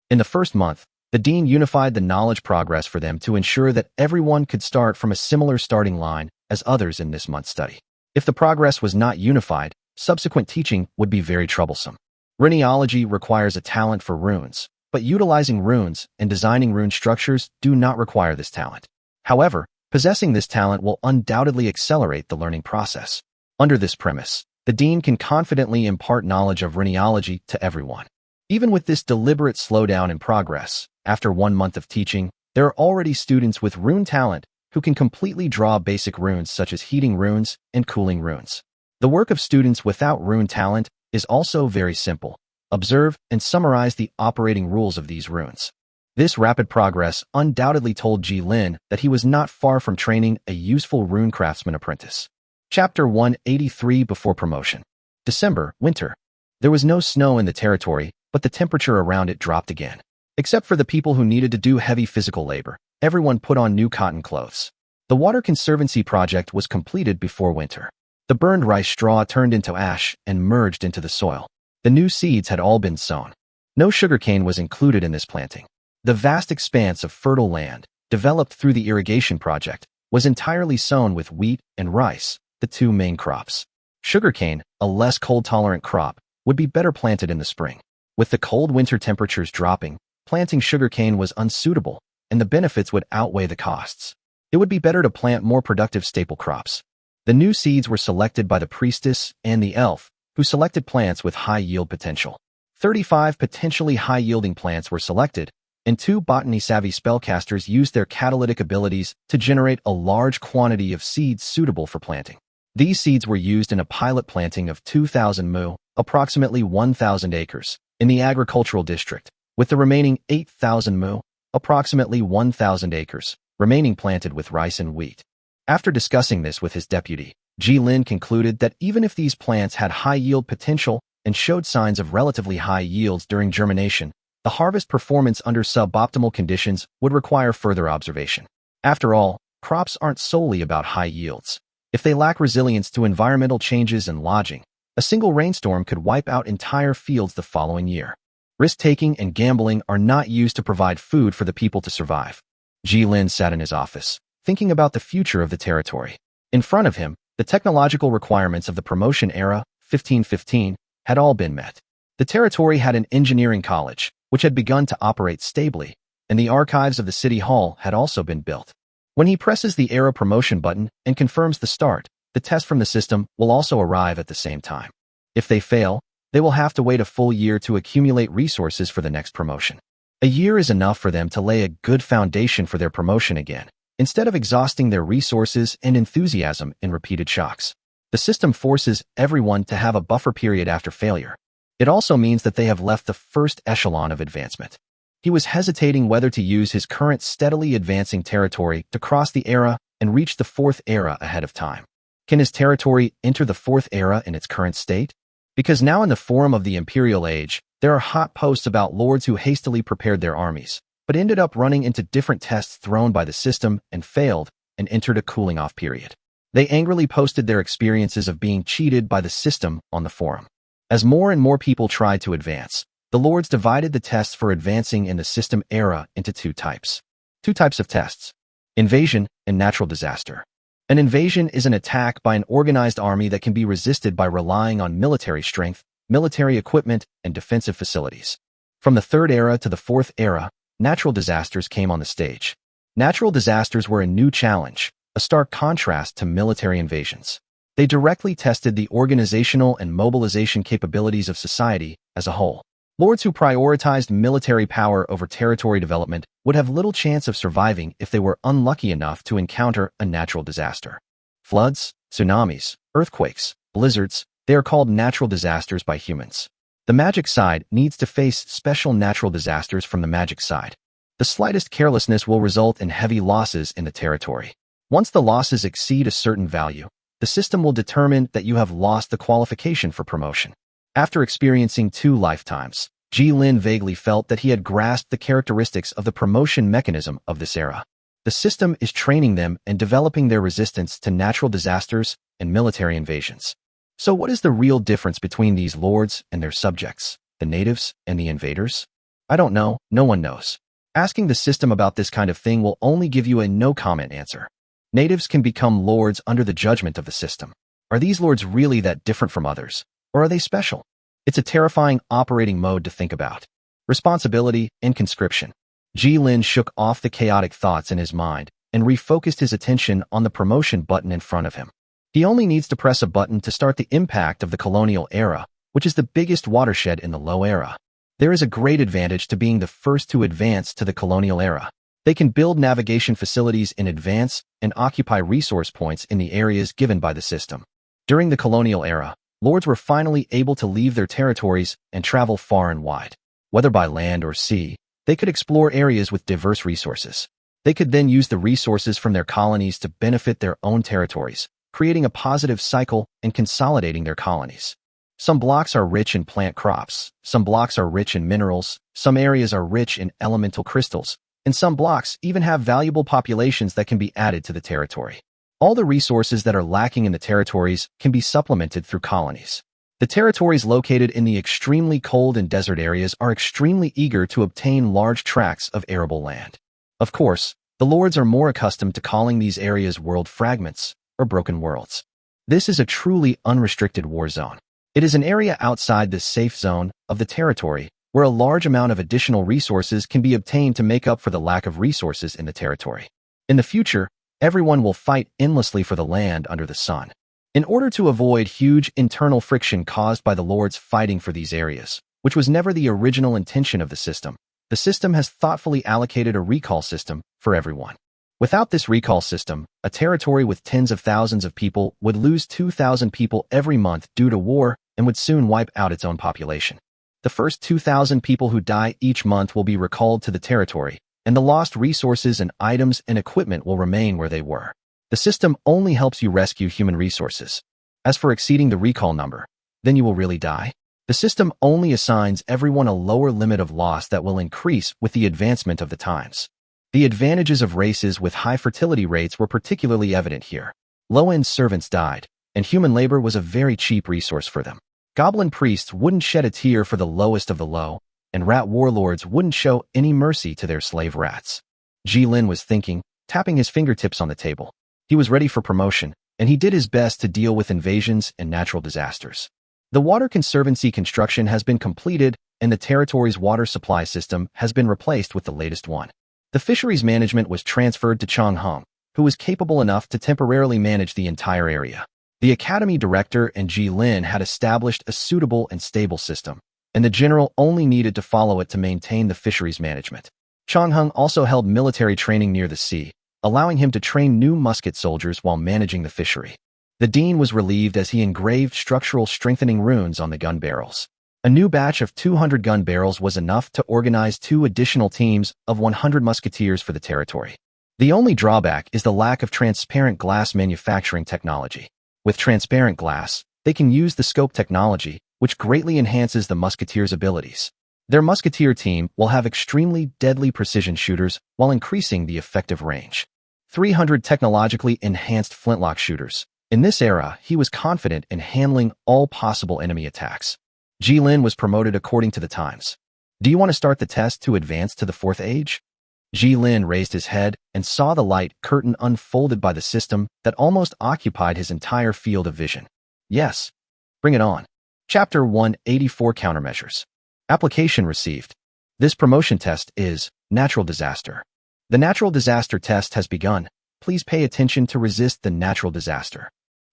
In the first month, the dean unified the knowledge progress for them to ensure that everyone could start from a similar starting line as others in this month's study. If the progress was not unified, subsequent teaching would be very troublesome. Runeology requires a talent for runes, but utilizing runes and designing rune structures do not require this talent. However, possessing this talent will undoubtedly accelerate the learning process. Under this premise, the dean can confidently impart knowledge of runeology to everyone. Even with this deliberate slowdown in progress, after 1 month of teaching, there are already students with rune talent who can completely draw basic runes such as heating runes and cooling runes. The work of students without rune talent is also very simple. Observe and summarize the operating rules of these runes. This rapid progress undoubtedly told Ji Lin that he was not far from training a useful rune craftsman apprentice. Chapter 183 Before Promotion. December, winter. There was no snow in the territory, but the temperature around it dropped again. Except for the people who needed to do heavy physical labor, everyone put on new cotton clothes. The water conservancy project was completed before winter. The burned rice straw turned into ash and merged into the soil. The new seeds had all been sown. No sugarcane was included in this planting. The vast expanse of fertile land, developed through the irrigation project, was entirely sown with wheat and rice, the two main crops. Sugarcane, a less cold-tolerant crop, would be better planted in the spring. With the cold winter temperatures dropping, planting sugarcane was unsuitable, and the benefits would outweigh the costs. It would be better to plant more productive staple crops. The new seeds were selected by the priestess and the elf, who selected plants with high yield potential. 35 potentially high-yielding plants were selected, and 2 botany-savvy spellcasters used their catalytic abilities to generate a large quantity of seeds suitable for planting. These seeds were used in a pilot planting of 2,000 mu, approximately 1,000 acres, in the agricultural district, with the remaining 8,000 mu, approximately 1,000 acres, remaining planted with rice and wheat. After discussing this with his deputy, Ji-Lin concluded that even if these plants had high yield potential and showed signs of relatively high yields during germination, the harvest performance under suboptimal conditions would require further observation. After all, crops aren't solely about high yields. If they lack resilience to environmental changes and lodging, a single rainstorm could wipe out entire fields the following year. Risk-taking and gambling are not used to provide food for the people to survive. Ji-Lin sat in his office, thinking about the future of the territory. In front of him, the technological requirements of the promotion era, 1515, had all been met. The territory had an engineering college, which had begun to operate stably, and the archives of the city hall had also been built. When he presses the era promotion button and confirms the start, the test from the system will also arrive at the same time. If they fail, they will have to wait a full year to accumulate resources for the next promotion. A year is enough for them to lay a good foundation for their promotion again, instead of exhausting their resources and enthusiasm in repeated shocks. The system forces everyone to have a buffer period after failure. It also means that they have left the first echelon of advancement. He was hesitating whether to use his current steadily advancing territory to cross the era and reach the 4th era ahead of time. Can his territory enter the 4th era in its current state? Because now in the Forum of the Imperial Age, there are hot posts about lords who hastily prepared their armies, but ended up running into different tests thrown by the system and failed and entered a cooling-off period. They angrily posted their experiences of being cheated by the system on the forum. As more and more people tried to advance, the lords divided the tests for advancing in the system era into 2 types. 2 types of tests: invasion and natural disaster. An invasion is an attack by an organized army that can be resisted by relying on military strength, military equipment, and defensive facilities. From the 3rd era to the 4th era, natural disasters came on the stage. Natural disasters were a new challenge, a stark contrast to military invasions. They directly tested the organizational and mobilization capabilities of society as a whole. Lords who prioritized military power over territory development would have little chance of surviving if they were unlucky enough to encounter a natural disaster. Floods, tsunamis, earthquakes, blizzards, they are called natural disasters by humans. The magic side needs to face special natural disasters from the magic side. The slightest carelessness will result in heavy losses in the territory. Once the losses exceed a certain value, the system will determine that you have lost the qualification for promotion. After experiencing 2 lifetimes, Ji-Lin vaguely felt that he had grasped the characteristics of the promotion mechanism of this era. The system is training them and developing their resistance to natural disasters and military invasions. So what is the real difference between these lords and their subjects, the natives and the invaders? I don't know, no one knows. Asking the system about this kind of thing will only give you a no-comment answer. Natives can become lords under the judgment of the system. Are these lords really that different from others? Or are they special? It's a terrifying operating mode to think about. Responsibility and conscription. Ji-Lin shook off the chaotic thoughts in his mind and refocused his attention on the promotion button in front of him. He only needs to press a button to start the impact of the colonial era, which is the biggest watershed in the Low era. There is a great advantage to being the first to advance to the colonial era. They can build navigation facilities in advance and occupy resource points in the areas given by the system. During the colonial era, lords were finally able to leave their territories and travel far and wide. Whether by land or sea, they could explore areas with diverse resources. They could then use the resources from their colonies to benefit their own territories, creating a positive cycle and consolidating their colonies. Some blocks are rich in plant crops, some blocks are rich in minerals, some areas are rich in elemental crystals, and some blocks even have valuable populations that can be added to the territory. All the resources that are lacking in the territories can be supplemented through colonies. The territories located in the extremely cold and desert areas are extremely eager to obtain large tracts of arable land. Of course, The lords are more accustomed to calling these areas world fragments, or broken worlds. This is a truly unrestricted war zone. It is an area outside the safe zone of the territory, where a large amount of additional resources can be obtained to make up for the lack of resources in the territory. In the future, everyone will fight endlessly for the land under the sun. In order to avoid huge internal friction caused by the lords fighting for these areas, which was never the original intention of the system has thoughtfully allocated a recall system for everyone. Without this recall system, a territory with tens of thousands of people would lose 2,000 people every month due to war and would soon wipe out its own population. The first 2,000 people who die each month will be recalled to the territory, and the lost resources and items and equipment will remain where they were. The system only helps you rescue human resources. As for exceeding the recall number, then you will really die. The system only assigns everyone a lower limit of loss that will increase with the advancement of the times. The advantages of races with high fertility rates were particularly evident here. Low-end servants died, and human labor was a very cheap resource for them. Goblin priests wouldn't shed a tear for the lowest of the low, and rat warlords wouldn't show any mercy to their slave rats. Jilin was thinking, tapping his fingertips on the table. He was ready for promotion, and he did his best to deal with invasions and natural disasters. The Water Conservancy construction has been completed, and the territory's water supply system has been replaced with the latest one. The fisheries management was transferred to Chonghong, who was capable enough to temporarily manage the entire area. The academy director and Jilin had established a suitable and stable system, and the general only needed to follow it to maintain the fisheries management. Chonghong also held military training near the sea, allowing him to train new musket soldiers while managing the fishery. The dean was relieved as he engraved structural strengthening runes on the gun barrels. A new batch of 200 gun barrels was enough to organize 2 additional teams of 100 musketeers for the territory. The only drawback is the lack of transparent glass manufacturing technology. With transparent glass, they can use the scope technology, which greatly enhances the musketeers' abilities. Their musketeer team will have extremely deadly precision shooters while increasing the effective range. 300 technologically enhanced flintlock shooters. In this era, he was confident in handling all possible enemy attacks. Jilin was promoted according to the times. Do you want to start the test to advance to the 4th age? Jilin raised his head and saw the light curtain unfolded by the system that almost occupied his entire field of vision. Yes. Bring it on. Chapter 184 Countermeasures. Application received. This promotion test is Natural Disaster. The Natural Disaster test has begun. Please pay attention to resist the natural disaster.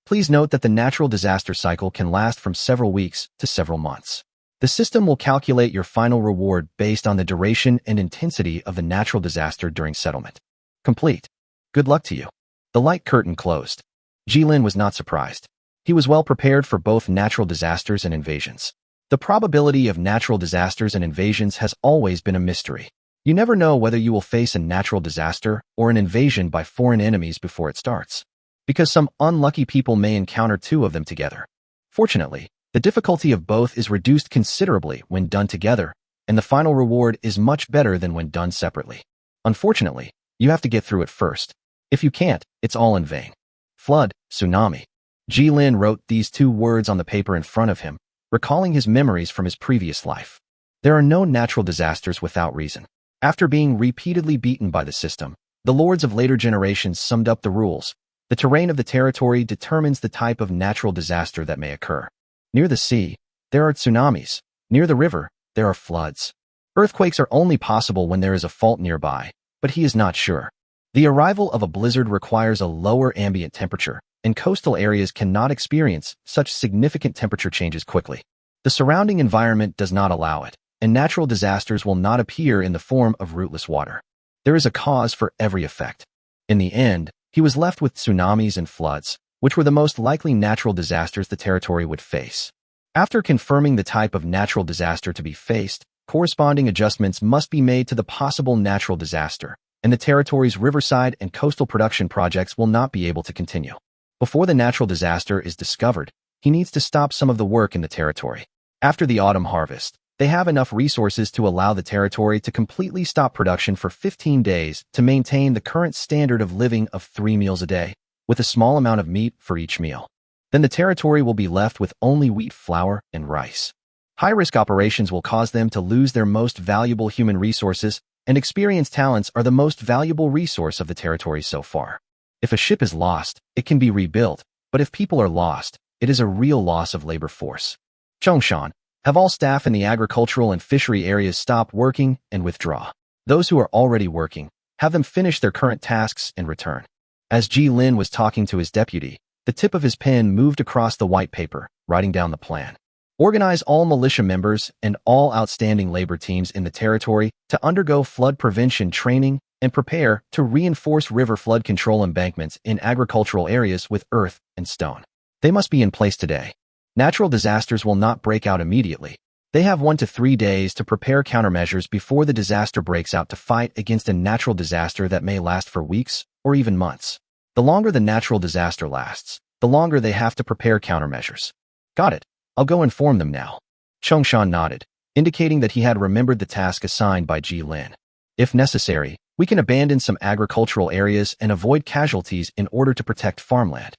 Please note that the natural disaster cycle can last from several weeks to several months. The system will calculate your final reward based on the duration and intensity of the natural disaster during settlement. Complete. Good luck to you. The light curtain closed. Jilin was not surprised. He was well prepared for both natural disasters and invasions. The probability of natural disasters and invasions has always been a mystery. You never know whether you will face a natural disaster or an invasion by foreign enemies before it starts, because some unlucky people may encounter 2 of them together. Fortunately, the difficulty of both is reduced considerably when done together, and the final reward is much better than when done separately. Unfortunately, you have to get through it first. If you can't, it's all in vain. Flood, tsunami. Jilin wrote these 2 words on the paper in front of him, recalling his memories from his previous life. There are no natural disasters without reason. After being repeatedly beaten by the system, the lords of later generations summed up the rules. The terrain of the territory determines the type of natural disaster that may occur. Near the sea, there are tsunamis. Near the river, there are floods. Earthquakes are only possible when there is a fault nearby, but he is not sure. The arrival of a blizzard requires a lower ambient temperature, and coastal areas cannot experience such significant temperature changes quickly. The surrounding environment does not allow it, and natural disasters will not appear in the form of rootless water. There is a cause for every effect. In the end, he was left with tsunamis and floods, which were the most likely natural disasters the territory would face. After confirming the type of natural disaster to be faced, corresponding adjustments must be made to the possible natural disaster, and the territory's riverside and coastal production projects will not be able to continue. Before the natural disaster is discovered, he needs to stop some of the work in the territory. After the autumn harvest, they have enough resources to allow the territory to completely stop production for 15 days to maintain the current standard of living of 3 meals a day, with a small amount of meat for each meal. Then the territory will be left with only wheat flour and rice. High-risk operations will cause them to lose their most valuable human resources and experienced talents are the most valuable resource of the territory so far. If a ship is lost, it can be rebuilt, but if people are lost, it is a real loss of labor force. Chongshan, have all staff in the agricultural and fishery areas stop working and withdraw. Those who are already working, have them finish their current tasks and return. As Ji Lin was talking to his deputy, the tip of his pen moved across the white paper, writing down the plan. Organize all militia members and all outstanding labor teams in the territory to undergo flood prevention training and prepare to reinforce river flood control embankments in agricultural areas with earth and stone. They must be in place today. Natural disasters will not break out immediately. They have 1 to 3 days to prepare countermeasures before the disaster breaks out to fight against a natural disaster that may last for weeks or even months. The longer the natural disaster lasts, the longer they have to prepare countermeasures. Got it. I'll go inform them now. Chongshan nodded, indicating that he had remembered the task assigned by Ji Lin. If necessary, we can abandon some agricultural areas and avoid casualties in order to protect farmland.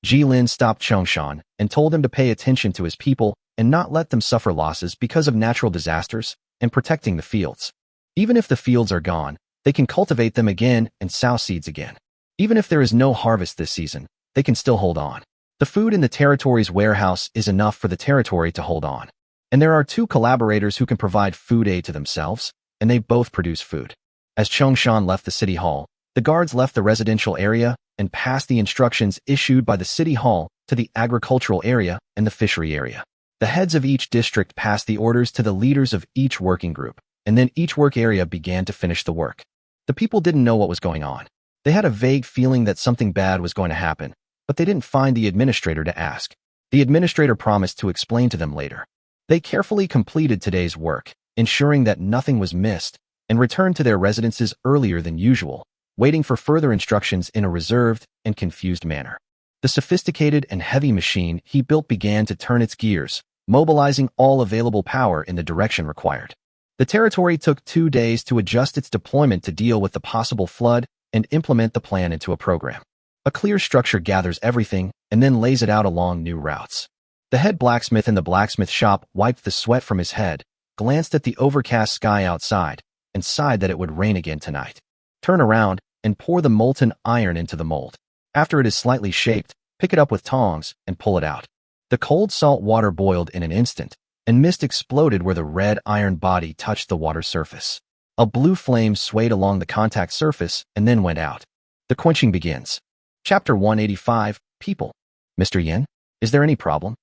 Ji Lin stopped Chongshan and told him to pay attention to his people and not let them suffer losses because of natural disasters and protecting the fields. Even if the fields are gone, they can cultivate them again and sow seeds again. Even if there is no harvest this season, they can still hold on. The food in the territory's warehouse is enough for the territory to hold on. And there are 2 collaborators who can provide food aid to themselves, and they both produce food. As Chongshan left the city hall, the guards left the residential area and passed the instructions issued by the city hall to the agricultural area and the fishery area. The heads of each district passed the orders to the leaders of each working group, and then each work area began to finish the work. The people didn't know what was going on. They had a vague feeling that something bad was going to happen, but they didn't find the administrator to ask. The administrator promised to explain to them later. They carefully completed today's work, ensuring that nothing was missed, and returned to their residences earlier than usual, waiting for further instructions in a reserved and confused manner. The sophisticated and heavy machine he built began to turn its gears, mobilizing all available power in the direction required. The territory took 2 days to adjust its deployment to deal with the possible flood and implement the plan into a program. A clear structure gathers everything and then lays it out along new routes. The head blacksmith in the blacksmith shop wiped the sweat from his head, glanced at the overcast sky outside, and sighed that it would rain again tonight. Turn around and pour the molten iron into the mold. After it is slightly shaped, pick it up with tongs and pull it out. The cold salt water boiled in an instant, and mist exploded where the red iron body touched the water surface. A blue flame swayed along the contact surface and then went out. The quenching begins. Chapter 185, People. Mr. Yin, is there any problem?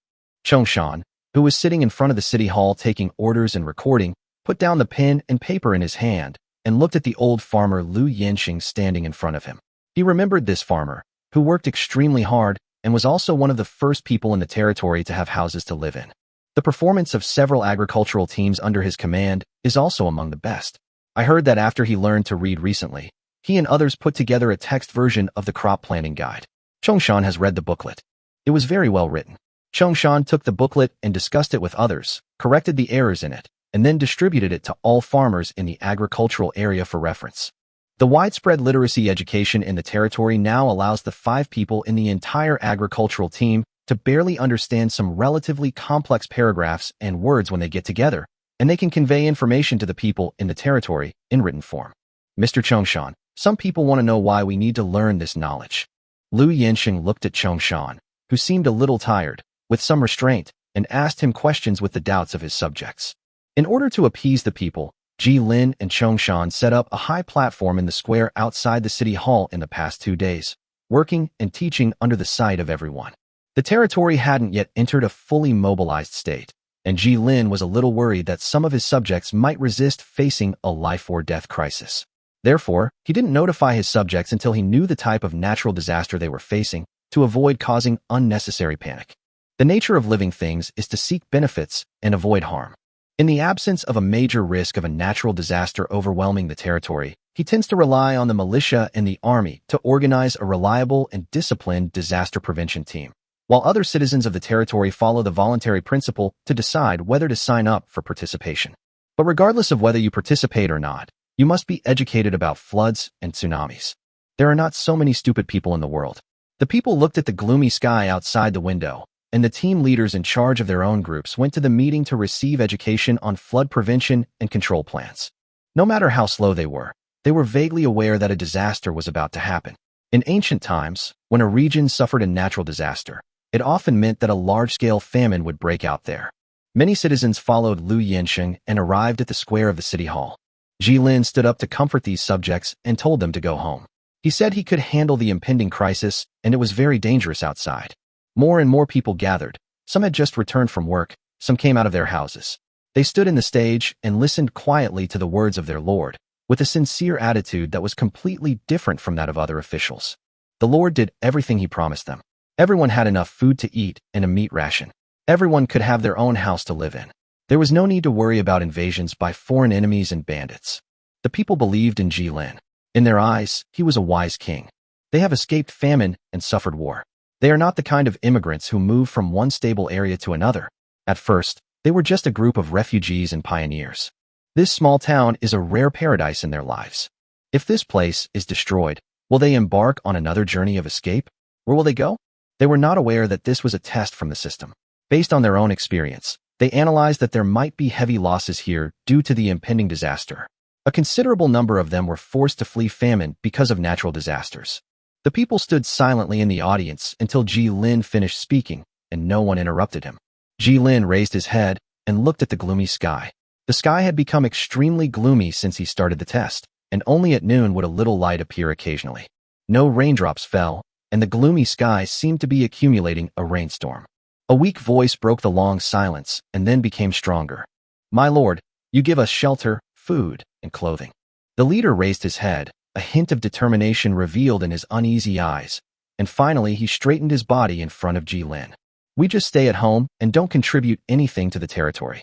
Chongshan, who was sitting in front of the city hall taking orders and recording, put down the pen and paper in his hand and looked at the old farmer Lu Yanxing standing in front of him. He remembered this farmer, who worked extremely hard and was also one of the first people in the territory to have houses to live in. The performance of several agricultural teams under his command is also among the best. I heard that after he learned to read recently, he and others put together a text version of the crop planting guide. Chongshan has read the booklet. It was very well written. Chongshan took the booklet and discussed it with others, corrected the errors in it, and then distributed it to all farmers in the agricultural area for reference. The widespread literacy education in the territory now allows the 5 people in the entire agricultural team to barely understand some relatively complex paragraphs and words when they get together, and they can convey information to the people in the territory in written form. Mr. Chongshan, some people want to know why we need to learn this knowledge. Lu Yanxing looked at Chongshan, who seemed a little tired, with some restraint, and asked him questions with the doubts of his subjects. In order to appease the people, Ji Lin and Chongshan set up a high platform in the square outside the city hall in the past 2 days, working and teaching under the sight of everyone. The territory hadn't yet entered a fully mobilized state, and Ji Lin was a little worried that some of his subjects might resist facing a life-or-death crisis. Therefore, he didn't notify his subjects until he knew the type of natural disaster they were facing to avoid causing unnecessary panic. The nature of living things is to seek benefits and avoid harm. In the absence of a major risk of a natural disaster overwhelming the territory, he tends to rely on the militia and the army to organize a reliable and disciplined disaster prevention team, while other citizens of the territory follow the voluntary principle to decide whether to sign up for participation. But regardless of whether you participate or not, you must be educated about floods and tsunamis. There are not so many stupid people in the world. The people looked at the gloomy sky outside the window, and the team leaders in charge of their own groups went to the meeting to receive education on flood prevention and control plans. No matter how slow they were vaguely aware that a disaster was about to happen. In ancient times, when a region suffered a natural disaster, it often meant that a large-scale famine would break out there. Many citizens followed Liu Yansheng and arrived at the square of the city hall. Jilin stood up to comfort these subjects and told them to go home. He said he could handle the impending crisis, and it was very dangerous outside. More and more people gathered. Some had just returned from work, some came out of their houses. They stood in the stage and listened quietly to the words of their lord, with a sincere attitude that was completely different from that of other officials. The lord did everything he promised them. Everyone had enough food to eat and a meat ration. Everyone could have their own house to live in. There was no need to worry about invasions by foreign enemies and bandits. The people believed in Jilin. In their eyes, he was a wise king. They have escaped famine and suffered war. They are not the kind of immigrants who move from one stable area to another. At first, they were just a group of refugees and pioneers. This small town is a rare paradise in their lives. If this place is destroyed, will they embark on another journey of escape? Where will they go? They were not aware that this was a test from the system. Based on their own experience, they analyzed that there might be heavy losses here due to the impending disaster. A considerable number of them were forced to flee famine because of natural disasters. The people stood silently in the audience until Jilin finished speaking, and no one interrupted him. Jilin raised his head and looked at the gloomy sky. The sky had become extremely gloomy since he started the test, and only at noon would a little light appear occasionally. No raindrops fell, and the gloomy sky seemed to be accumulating a rainstorm. A weak voice broke the long silence and then became stronger. "My lord, you give us shelter, food, and clothing." The leader raised his head, a hint of determination revealed in his uneasy eyes, and finally he straightened his body in front of Jilin. "We just stay at home and don't contribute anything to the territory.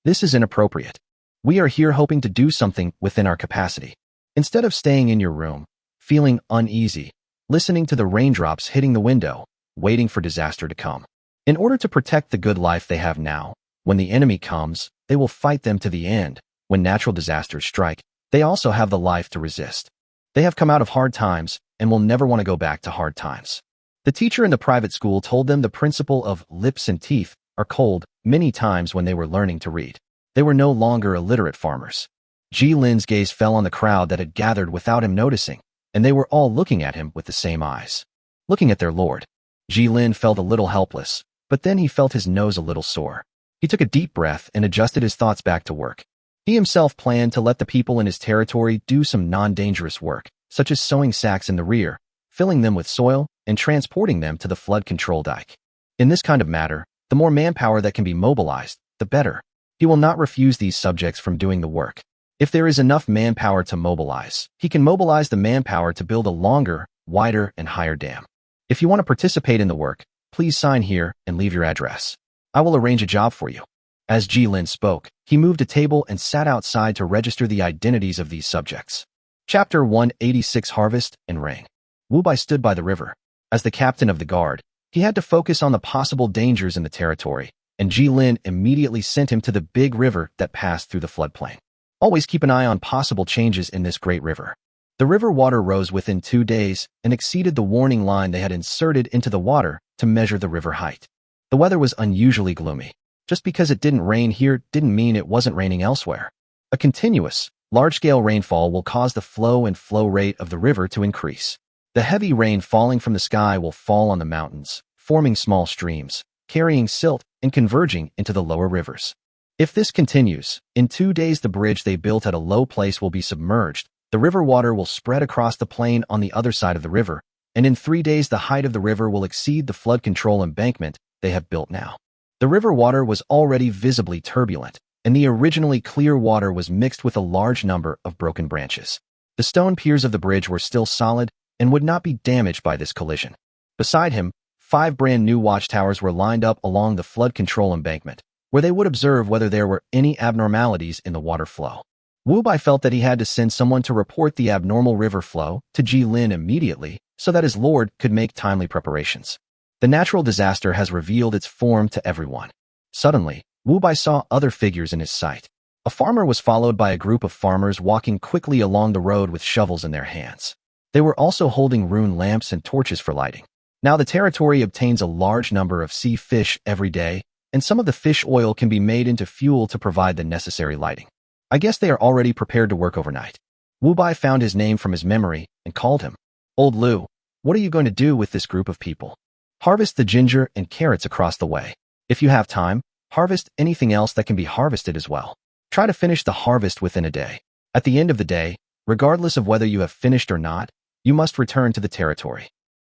This is inappropriate. We are here hoping to do something within our capacity. Instead of staying in your room, feeling uneasy, listening to the raindrops hitting the window, waiting for disaster to come. In order to protect the good life they have now, when the enemy comes, they will fight them to the end. When natural disasters strike, they also have the life to resist. They have come out of hard times and will never want to go back to hard times." The teacher in the private school told them the principle of lips and teeth are cold many times when they were learning to read. They were no longer illiterate farmers. Jilin's gaze fell on the crowd that had gathered without him noticing, and they were all looking at him with the same eyes. Looking at their lord. Jilin felt a little helpless, but then he felt his nose a little sore. He took a deep breath and adjusted his thoughts back to work. He himself planned to let the people in his territory do some non-dangerous work, such as sowing sacks in the rear, filling them with soil, and transporting them to the flood control dike. In this kind of matter, the more manpower that can be mobilized, the better. He will not refuse these subjects from doing the work. If there is enough manpower to mobilize, he can mobilize the manpower to build a longer, wider, and higher dam. If you want to participate in the work, please sign here and leave your address. I will arrange a job for you. As Jilin spoke, he moved a table and sat outside to register the identities of these subjects. Chapter 186 Harvest and Rain. Wu Bai stood by the river. As the captain of the guard, he had to focus on the possible dangers in the territory, and Jilin immediately sent him to the big river that passed through the floodplain. Always keep an eye on possible changes in this great river. The river water rose within 2 days and exceeded the warning line they had inserted into the water to measure the river height. The weather was unusually gloomy. Just because it didn't rain here didn't mean it wasn't raining elsewhere. A continuous, large-scale rainfall will cause the flow and flow rate of the river to increase. The heavy rain falling from the sky will fall on the mountains, forming small streams, carrying silt and converging into the lower rivers. If this continues, in 2 days the bridge they built at a low place will be submerged, the river water will spread across the plain on the other side of the river, and in 3 days the height of the river will exceed the flood control embankment they have built now. The river water was already visibly turbulent, and the originally clear water was mixed with a large number of broken branches. The stone piers of the bridge were still solid and would not be damaged by this collision. Beside him, 5 brand new watchtowers were lined up along the flood control embankment, where they would observe whether there were any abnormalities in the water flow. Wu Bai felt that he had to send someone to report the abnormal river flow to Jilin immediately so that his lord could make timely preparations. The natural disaster has revealed its form to everyone. Suddenly, Wu Bai saw other figures in his sight. A farmer was followed by a group of farmers walking quickly along the road with shovels in their hands. They were also holding rune lamps and torches for lighting. Now the territory obtains a large number of sea fish every day, and some of the fish oil can be made into fuel to provide the necessary lighting. I guess they are already prepared to work overnight. Wu Bai found his name from his memory and called him. Old Lu, what are you going to do with this group of people? Harvest the ginger and carrots across the way. If you have time, harvest anything else that can be harvested as well. Try to finish the harvest within a day. At the end of the day, regardless of whether you have finished or not, you must return to the territory.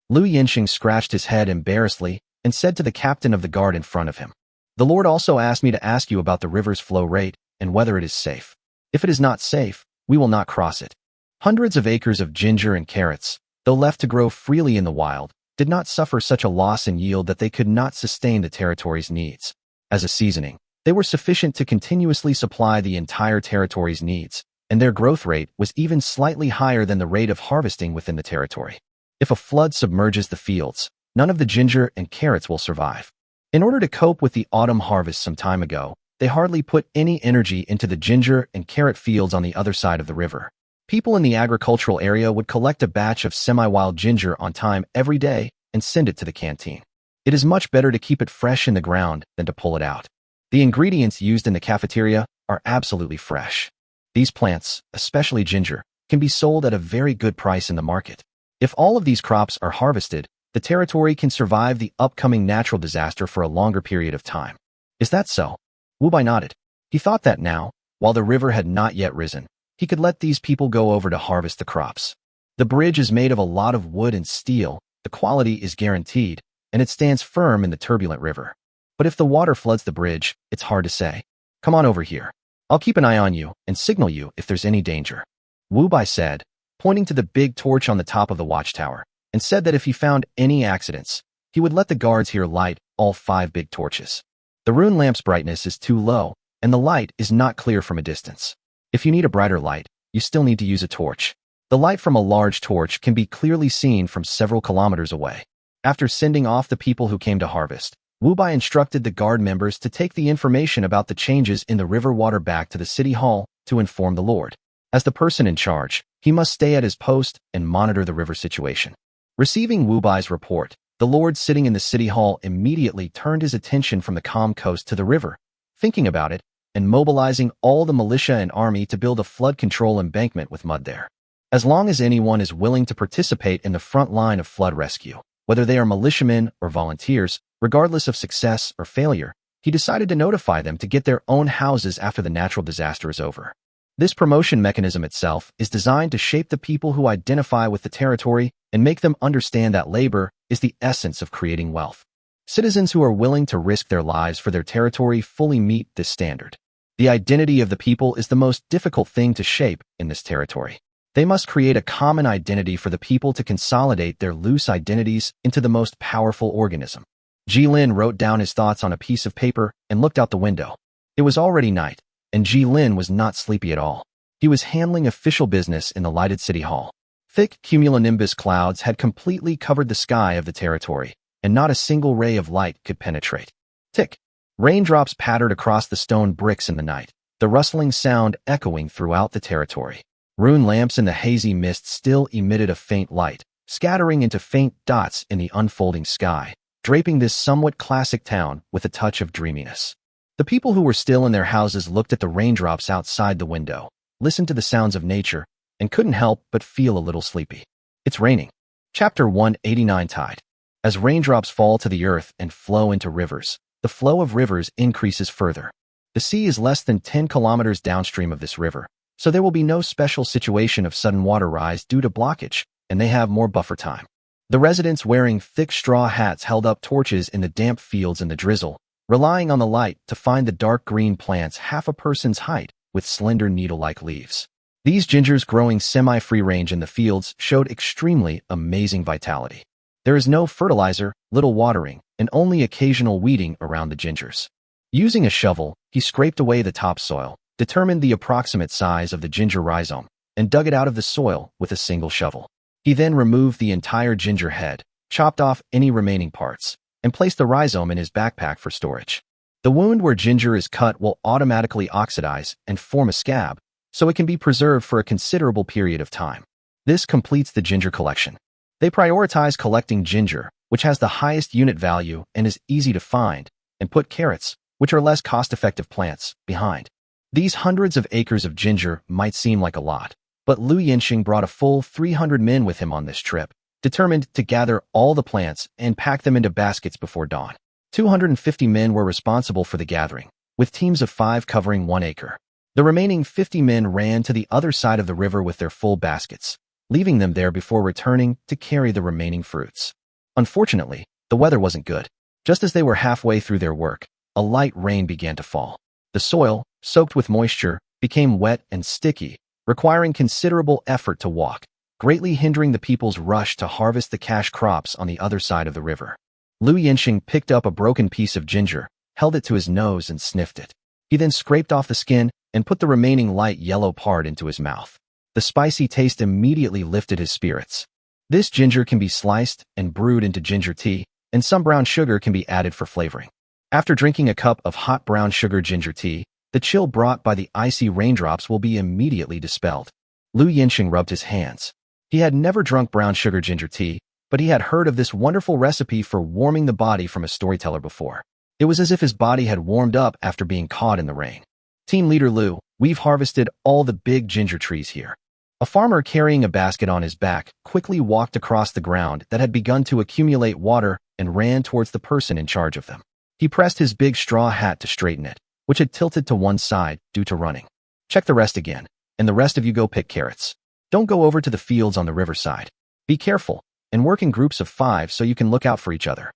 Lu Yinxing scratched his head embarrassedly and said to the captain of the guard in front of him, The Lord also asked me to ask you about the river's flow rate and whether it is safe. If it is not safe, we will not cross it. Hundreds of acres of ginger and carrots, though left to grow freely in the wild, did not suffer such a loss in yield that they could not sustain the territory's needs. As a seasoning, they were sufficient to continuously supply the entire territory's needs, and their growth rate was even slightly higher than the rate of harvesting within the territory. If a flood submerges the fields, none of the ginger and carrots will survive. In order to cope with the autumn harvest some time ago, they hardly put any energy into the ginger and carrot fields on the other side of the river. People in the agricultural area would collect a batch of semi-wild ginger on time every day and send it to the canteen. It is much better to keep it fresh in the ground than to pull it out. The ingredients used in the cafeteria are absolutely fresh. These plants, especially ginger, can be sold at a very good price in the market. If all of these crops are harvested, the territory can survive the upcoming natural disaster for a longer period of time. Is that so? Wu Bai nodded. He thought that now, while the river had not yet risen, he could let these people go over to harvest the crops. The bridge is made of a lot of wood and steel, the quality is guaranteed, and it stands firm in the turbulent river. But if the water floods the bridge, it's hard to say. Come on over here. I'll keep an eye on you and signal you if there's any danger. Wu Bai said, pointing to the big torch on the top of the watchtower, and said that if he found any accidents, he would let the guards here light all 5 big torches. The rune lamp's brightness is too low, and the light is not clear from a distance. If you need a brighter light, you still need to use a torch. The light from a large torch can be clearly seen from several kilometers away. After sending off the people who came to harvest, Wu Bai instructed the guard members to take the information about the changes in the river water back to the city hall to inform the Lord. As the person in charge, he must stay at his post and monitor the river situation. Receiving Wu Bai's report, the Lord sitting in the city hall immediately turned his attention from the calm coast to the river, thinking about it, and mobilizing all the militia and army to build a flood control embankment with mud there. As long as anyone is willing to participate in the front line of flood rescue, whether they are militiamen or volunteers, regardless of success or failure, he decided to notify them to get their own houses after the natural disaster is over. This promotion mechanism itself is designed to shape the people who identify with the territory and make them understand that labor is the essence of creating wealth. Citizens who are willing to risk their lives for their territory fully meet this standard. The identity of the people is the most difficult thing to shape in this territory. They must create a common identity for the people to consolidate their loose identities into the most powerful organism. Jilin wrote down his thoughts on a piece of paper and looked out the window. It was already night, and Jilin was not sleepy at all. He was handling official business in the lighted city hall. Thick cumulonimbus clouds had completely covered the sky of the territory, and not a single ray of light could penetrate. Tick! Raindrops pattered across the stone bricks in the night, the rustling sound echoing throughout the territory. Rune lamps in the hazy mist still emitted a faint light, scattering into faint dots in the unfolding sky, draping this somewhat classic town with a touch of dreaminess. The people who were still in their houses looked at the raindrops outside the window, listened to the sounds of nature, and couldn't help but feel a little sleepy. It's raining. Chapter 189 Tide. As raindrops fall to the earth and flow into rivers, the flow of rivers increases further. The sea is less than 10 kilometers downstream of this river, so there will be no special situation of sudden water rise due to blockage, and they have more buffer time. The residents wearing thick straw hats held up torches in the damp fields in the drizzle, relying on the light to find the dark green plants half a person's height with slender needle-like leaves. These gingers growing semi-free range in the fields showed extremely amazing vitality. There is no fertilizer, little watering, and only occasional weeding around the gingers. Using a shovel, he scraped away the topsoil, determined the approximate size of the ginger rhizome, and dug it out of the soil with a single shovel. He then removed the entire ginger head, chopped off any remaining parts, and placed the rhizome in his backpack for storage. The wound where ginger is cut will automatically oxidize and form a scab, so it can be preserved for a considerable period of time. This completes the ginger collection. They prioritize collecting ginger, which has the highest unit value and is easy to find, and put carrots, which are less cost-effective plants, behind. These hundreds of acres of ginger might seem like a lot, but Lu Yinxing brought a full 300 men with him on this trip, determined to gather all the plants and pack them into baskets before dawn. 250 men were responsible for the gathering, with teams of 5 covering 1 acre. The remaining 50 men ran to the other side of the river with their full baskets, leaving them there before returning to carry the remaining fruits. Unfortunately, the weather wasn't good. Just as they were halfway through their work, a light rain began to fall. The soil, soaked with moisture, became wet and sticky, requiring considerable effort to walk, greatly hindering the people's rush to harvest the cash crops on the other side of the river. Lu Yinxing picked up a broken piece of ginger, held it to his nose and sniffed it. He then scraped off the skin and put the remaining light yellow part into his mouth. The spicy taste immediately lifted his spirits. This ginger can be sliced and brewed into ginger tea, and some brown sugar can be added for flavoring. After drinking a cup of hot brown sugar ginger tea, the chill brought by the icy raindrops will be immediately dispelled. Lu Yinxing rubbed his hands. He had never drunk brown sugar ginger tea, but he had heard of this wonderful recipe for warming the body from a storyteller before. It was as if his body had warmed up after being caught in the rain. Team leader Lu, we've harvested all the big ginger trees here. A farmer carrying a basket on his back quickly walked across the ground that had begun to accumulate water and ran towards the person in charge of them. He pressed his big straw hat to straighten it, which had tilted to one side due to running. Check the rest again, and the rest of you go pick carrots. Don't go over to the fields on the riverside. Be careful, and work in groups of 5 so you can look out for each other.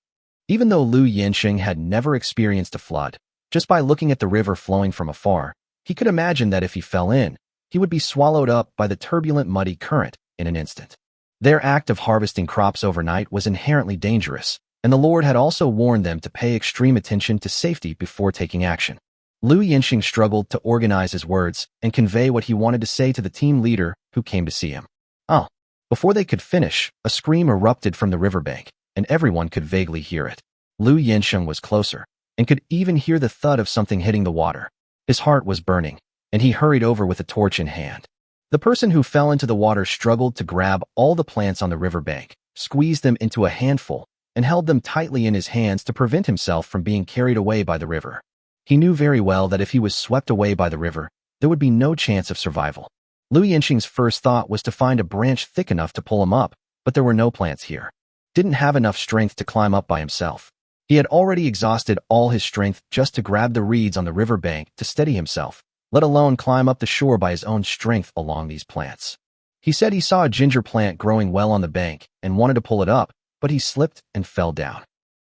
Even though Lu Yinxing had never experienced a flood, just by looking at the river flowing from afar, he could imagine that if he fell in, he would be swallowed up by the turbulent muddy current in an instant. Their act of harvesting crops overnight was inherently dangerous, and the Lord had also warned them to pay extreme attention to safety before taking action. Lu Yinxing struggled to organize his words and convey what he wanted to say to the team leader who came to see him. Before they could finish, a scream erupted from the riverbank, and everyone could vaguely hear it. Lu Yinxing was closer, and could even hear the thud of something hitting the water. His heart was burning, and he hurried over with a torch in hand. The person who fell into the water struggled to grab all the plants on the riverbank, squeezed them into a handful, and held them tightly in his hands to prevent himself from being carried away by the river. He knew very well that if he was swept away by the river, there would be no chance of survival. Lu Yinxing's first thought was to find a branch thick enough to pull him up, but there were no plants here. Didn't have enough strength to climb up by himself. He had already exhausted all his strength just to grab the reeds on the riverbank to steady himself, let alone climb up the shore by his own strength along these plants. He said he saw a ginger plant growing well on the bank and wanted to pull it up, but he slipped and fell down.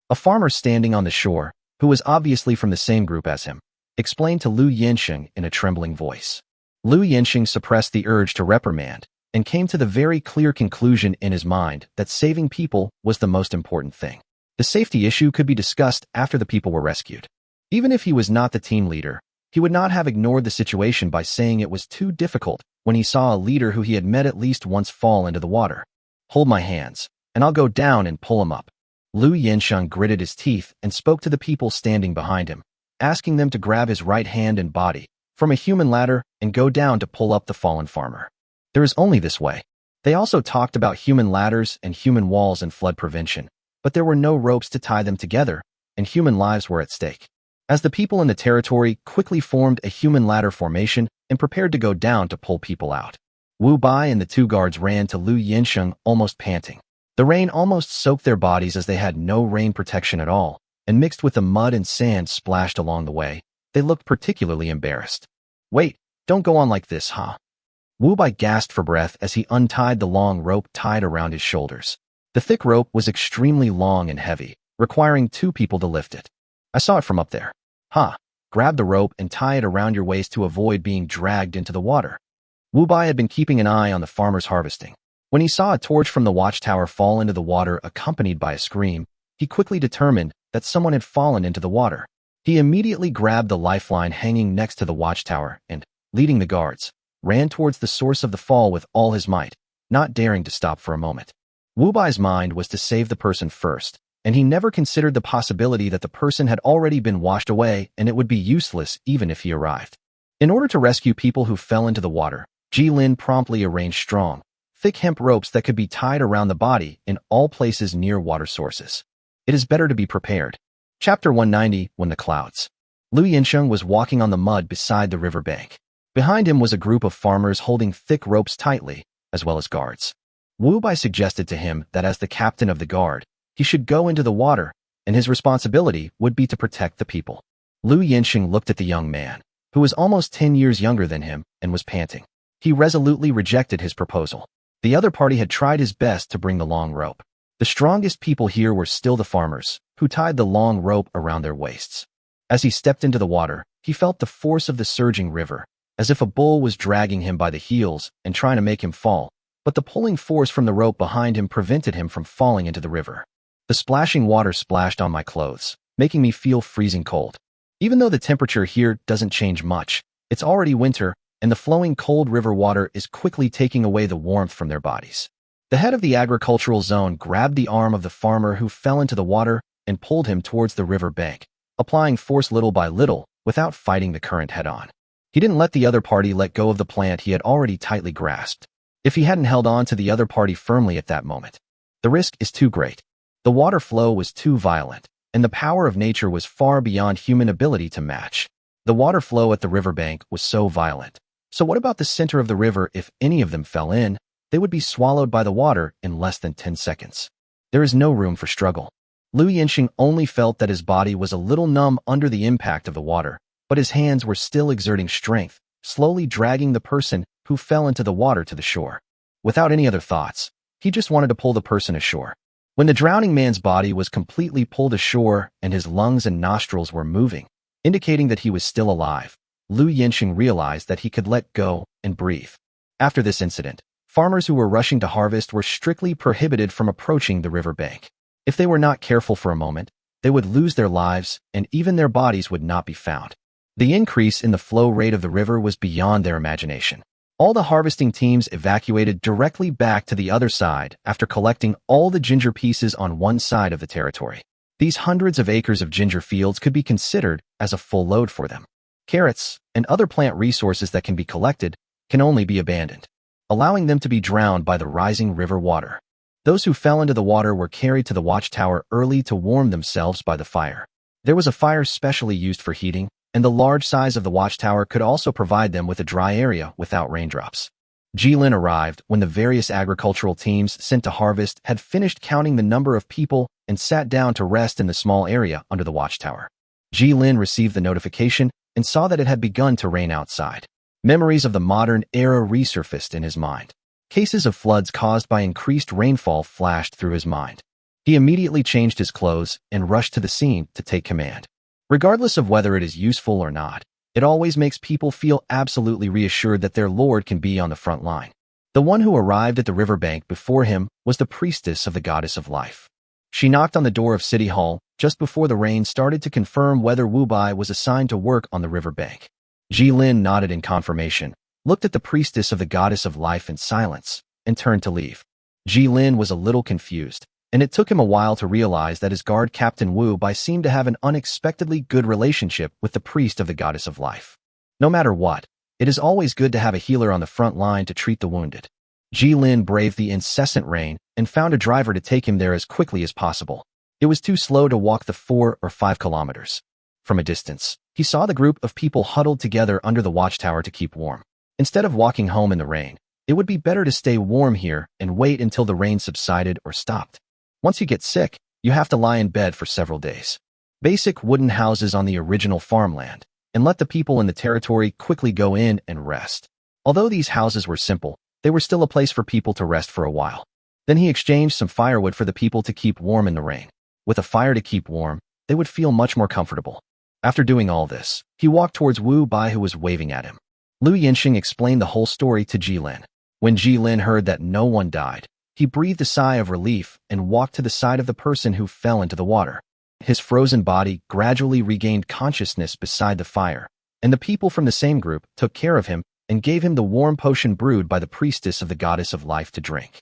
A farmer standing on the shore, who was obviously from the same group as him, explained to Lu Yinxing in a trembling voice. Lu Yinxing suppressed the urge to reprimand and came to the very clear conclusion in his mind that saving people was the most important thing. The safety issue could be discussed after the people were rescued. Even if he was not the team leader, he would not have ignored the situation by saying it was too difficult when he saw a leader who he had met at least once fall into the water. Hold my hands, and I'll go down and pull him up. Lu Yinxing gritted his teeth and spoke to the people standing behind him, asking them to grab his right hand and body from a human ladder and go down to pull up the fallen farmer. There is only this way. They also talked about human ladders and human walls and flood prevention, but there were no ropes to tie them together, and human lives were at stake. As the people in the territory quickly formed a human ladder formation and prepared to go down to pull people out, Wu Bai and the 2 guards ran to Lu Yinxing almost panting. The rain almost soaked their bodies as they had no rain protection at all, and mixed with the mud and sand splashed along the way, they looked particularly embarrassed. Wait, don't go on like this, huh? Wu Bai gasped for breath as he untied the long rope tied around his shoulders. The thick rope was extremely long and heavy, requiring 2 people to lift it. I saw it from up there. Grab the rope and tie it around your waist to avoid being dragged into the water. Wu Bai had been keeping an eye on the farmers harvesting. When he saw a torch from the watchtower fall into the water accompanied by a scream, he quickly determined that someone had fallen into the water. He immediately grabbed the lifeline hanging next to the watchtower and, leading the guards, ran towards the source of the fall with all his might, not daring to stop for a moment. Wu Bai's mind was to save the person first, and he never considered the possibility that the person had already been washed away and it would be useless even if he arrived. In order to rescue people who fell into the water, Jilin promptly arranged strong, thick hemp ropes that could be tied around the body in all places near water sources. It is better to be prepared. Chapter 190, When the Clouds. Liu Yinsheng was walking on the mud beside the river bank. Behind him was a group of farmers holding thick ropes tightly, as well as guards. Wu Bai suggested to him that as the captain of the guard, he should go into the water, and his responsibility would be to protect the people. Liu Yinsheng looked at the young man, who was almost 10 years younger than him, and was panting. He resolutely rejected his proposal. The other party had tried his best to bring the long rope. The strongest people here were still the farmers, who tied the long rope around their waists. As he stepped into the water, he felt the force of the surging river, as if a bull was dragging him by the heels and trying to make him fall, but the pulling force from the rope behind him prevented him from falling into the river. The splashing water splashed on my clothes, making me feel freezing cold. Even though the temperature here doesn't change much, it's already winter, and the flowing cold river water is quickly taking away the warmth from their bodies. The head of the agricultural zone grabbed the arm of the farmer who fell into the water and pulled him towards the river bank, applying force little by little without fighting the current head-on. He didn't let the other party let go of the plant he had already tightly grasped. If he hadn't held on to the other party firmly at that moment, the risk is too great. The water flow was too violent, and the power of nature was far beyond human ability to match. The water flow at the riverbank was so violent. So what about the center of the river? If any of them fell in, they would be swallowed by the water in less than 10 seconds. There is no room for struggle. Liu Yinsheng only felt that his body was a little numb under the impact of the water, but his hands were still exerting strength, slowly dragging the person who fell into the water to the shore. Without any other thoughts, he just wanted to pull the person ashore. When the drowning man's body was completely pulled ashore and his lungs and nostrils were moving, indicating that he was still alive, Liu Yinsheng realized that he could let go and breathe. After this incident, farmers who were rushing to harvest were strictly prohibited from approaching the river bank. If they were not careful for a moment, they would lose their lives and even their bodies would not be found. The increase in the flow rate of the river was beyond their imagination. All the harvesting teams evacuated directly back to the other side after collecting all the ginger pieces on one side of the territory. These hundreds of acres of ginger fields could be considered as a full load for them. Carrots and other plant resources that can be collected can only be abandoned, allowing them to be drowned by the rising river water. Those who fell into the water were carried to the watchtower early to warm themselves by the fire. There was a fire specially used for heating, and the large size of the watchtower could also provide them with a dry area without raindrops. Jilin arrived when the various agricultural teams sent to harvest had finished counting the number of people and sat down to rest in the small area under the watchtower. Jilin received the notification and saw that it had begun to rain outside. Memories of the modern era resurfaced in his mind. Cases of floods caused by increased rainfall flashed through his mind. He immediately changed his clothes and rushed to the scene to take command. Regardless of whether it is useful or not, it always makes people feel absolutely reassured that their lord can be on the front line. The one who arrived at the riverbank before him was the priestess of the goddess of life. She knocked on the door of City Hall just before the rain started to confirm whether Wu Bai was assigned to work on the riverbank. Jilin nodded in confirmation, looked at the priestess of the goddess of life in silence, and turned to leave. Jilin was a little confused, and it took him a while to realize that his guard Captain Wu Bai seemed to have an unexpectedly good relationship with the priest of the goddess of life. No matter what, it is always good to have a healer on the front line to treat the wounded. Jilin braved the incessant rain and found a driver to take him there as quickly as possible. It was too slow to walk the 4 or 5 kilometers. From a distance, he saw the group of people huddled together under the watchtower to keep warm. Instead of walking home in the rain, it would be better to stay warm here and wait until the rain subsided or stopped. Once you get sick, you have to lie in bed for several days. Basic wooden houses on the original farmland, and let the people in the territory quickly go in and rest. Although these houses were simple, they were still a place for people to rest for a while. Then he exchanged some firewood for the people to keep warm in the rain. With a fire to keep warm, they would feel much more comfortable. After doing all this, he walked towards Wu Bai who was waving at him. Liu Yinsheng explained the whole story to Jilin. When Jilin heard that no one died, he breathed a sigh of relief and walked to the side of the person who fell into the water. His frozen body gradually regained consciousness beside the fire, and the people from the same group took care of him and gave him the warm potion brewed by the priestess of the goddess of life to drink.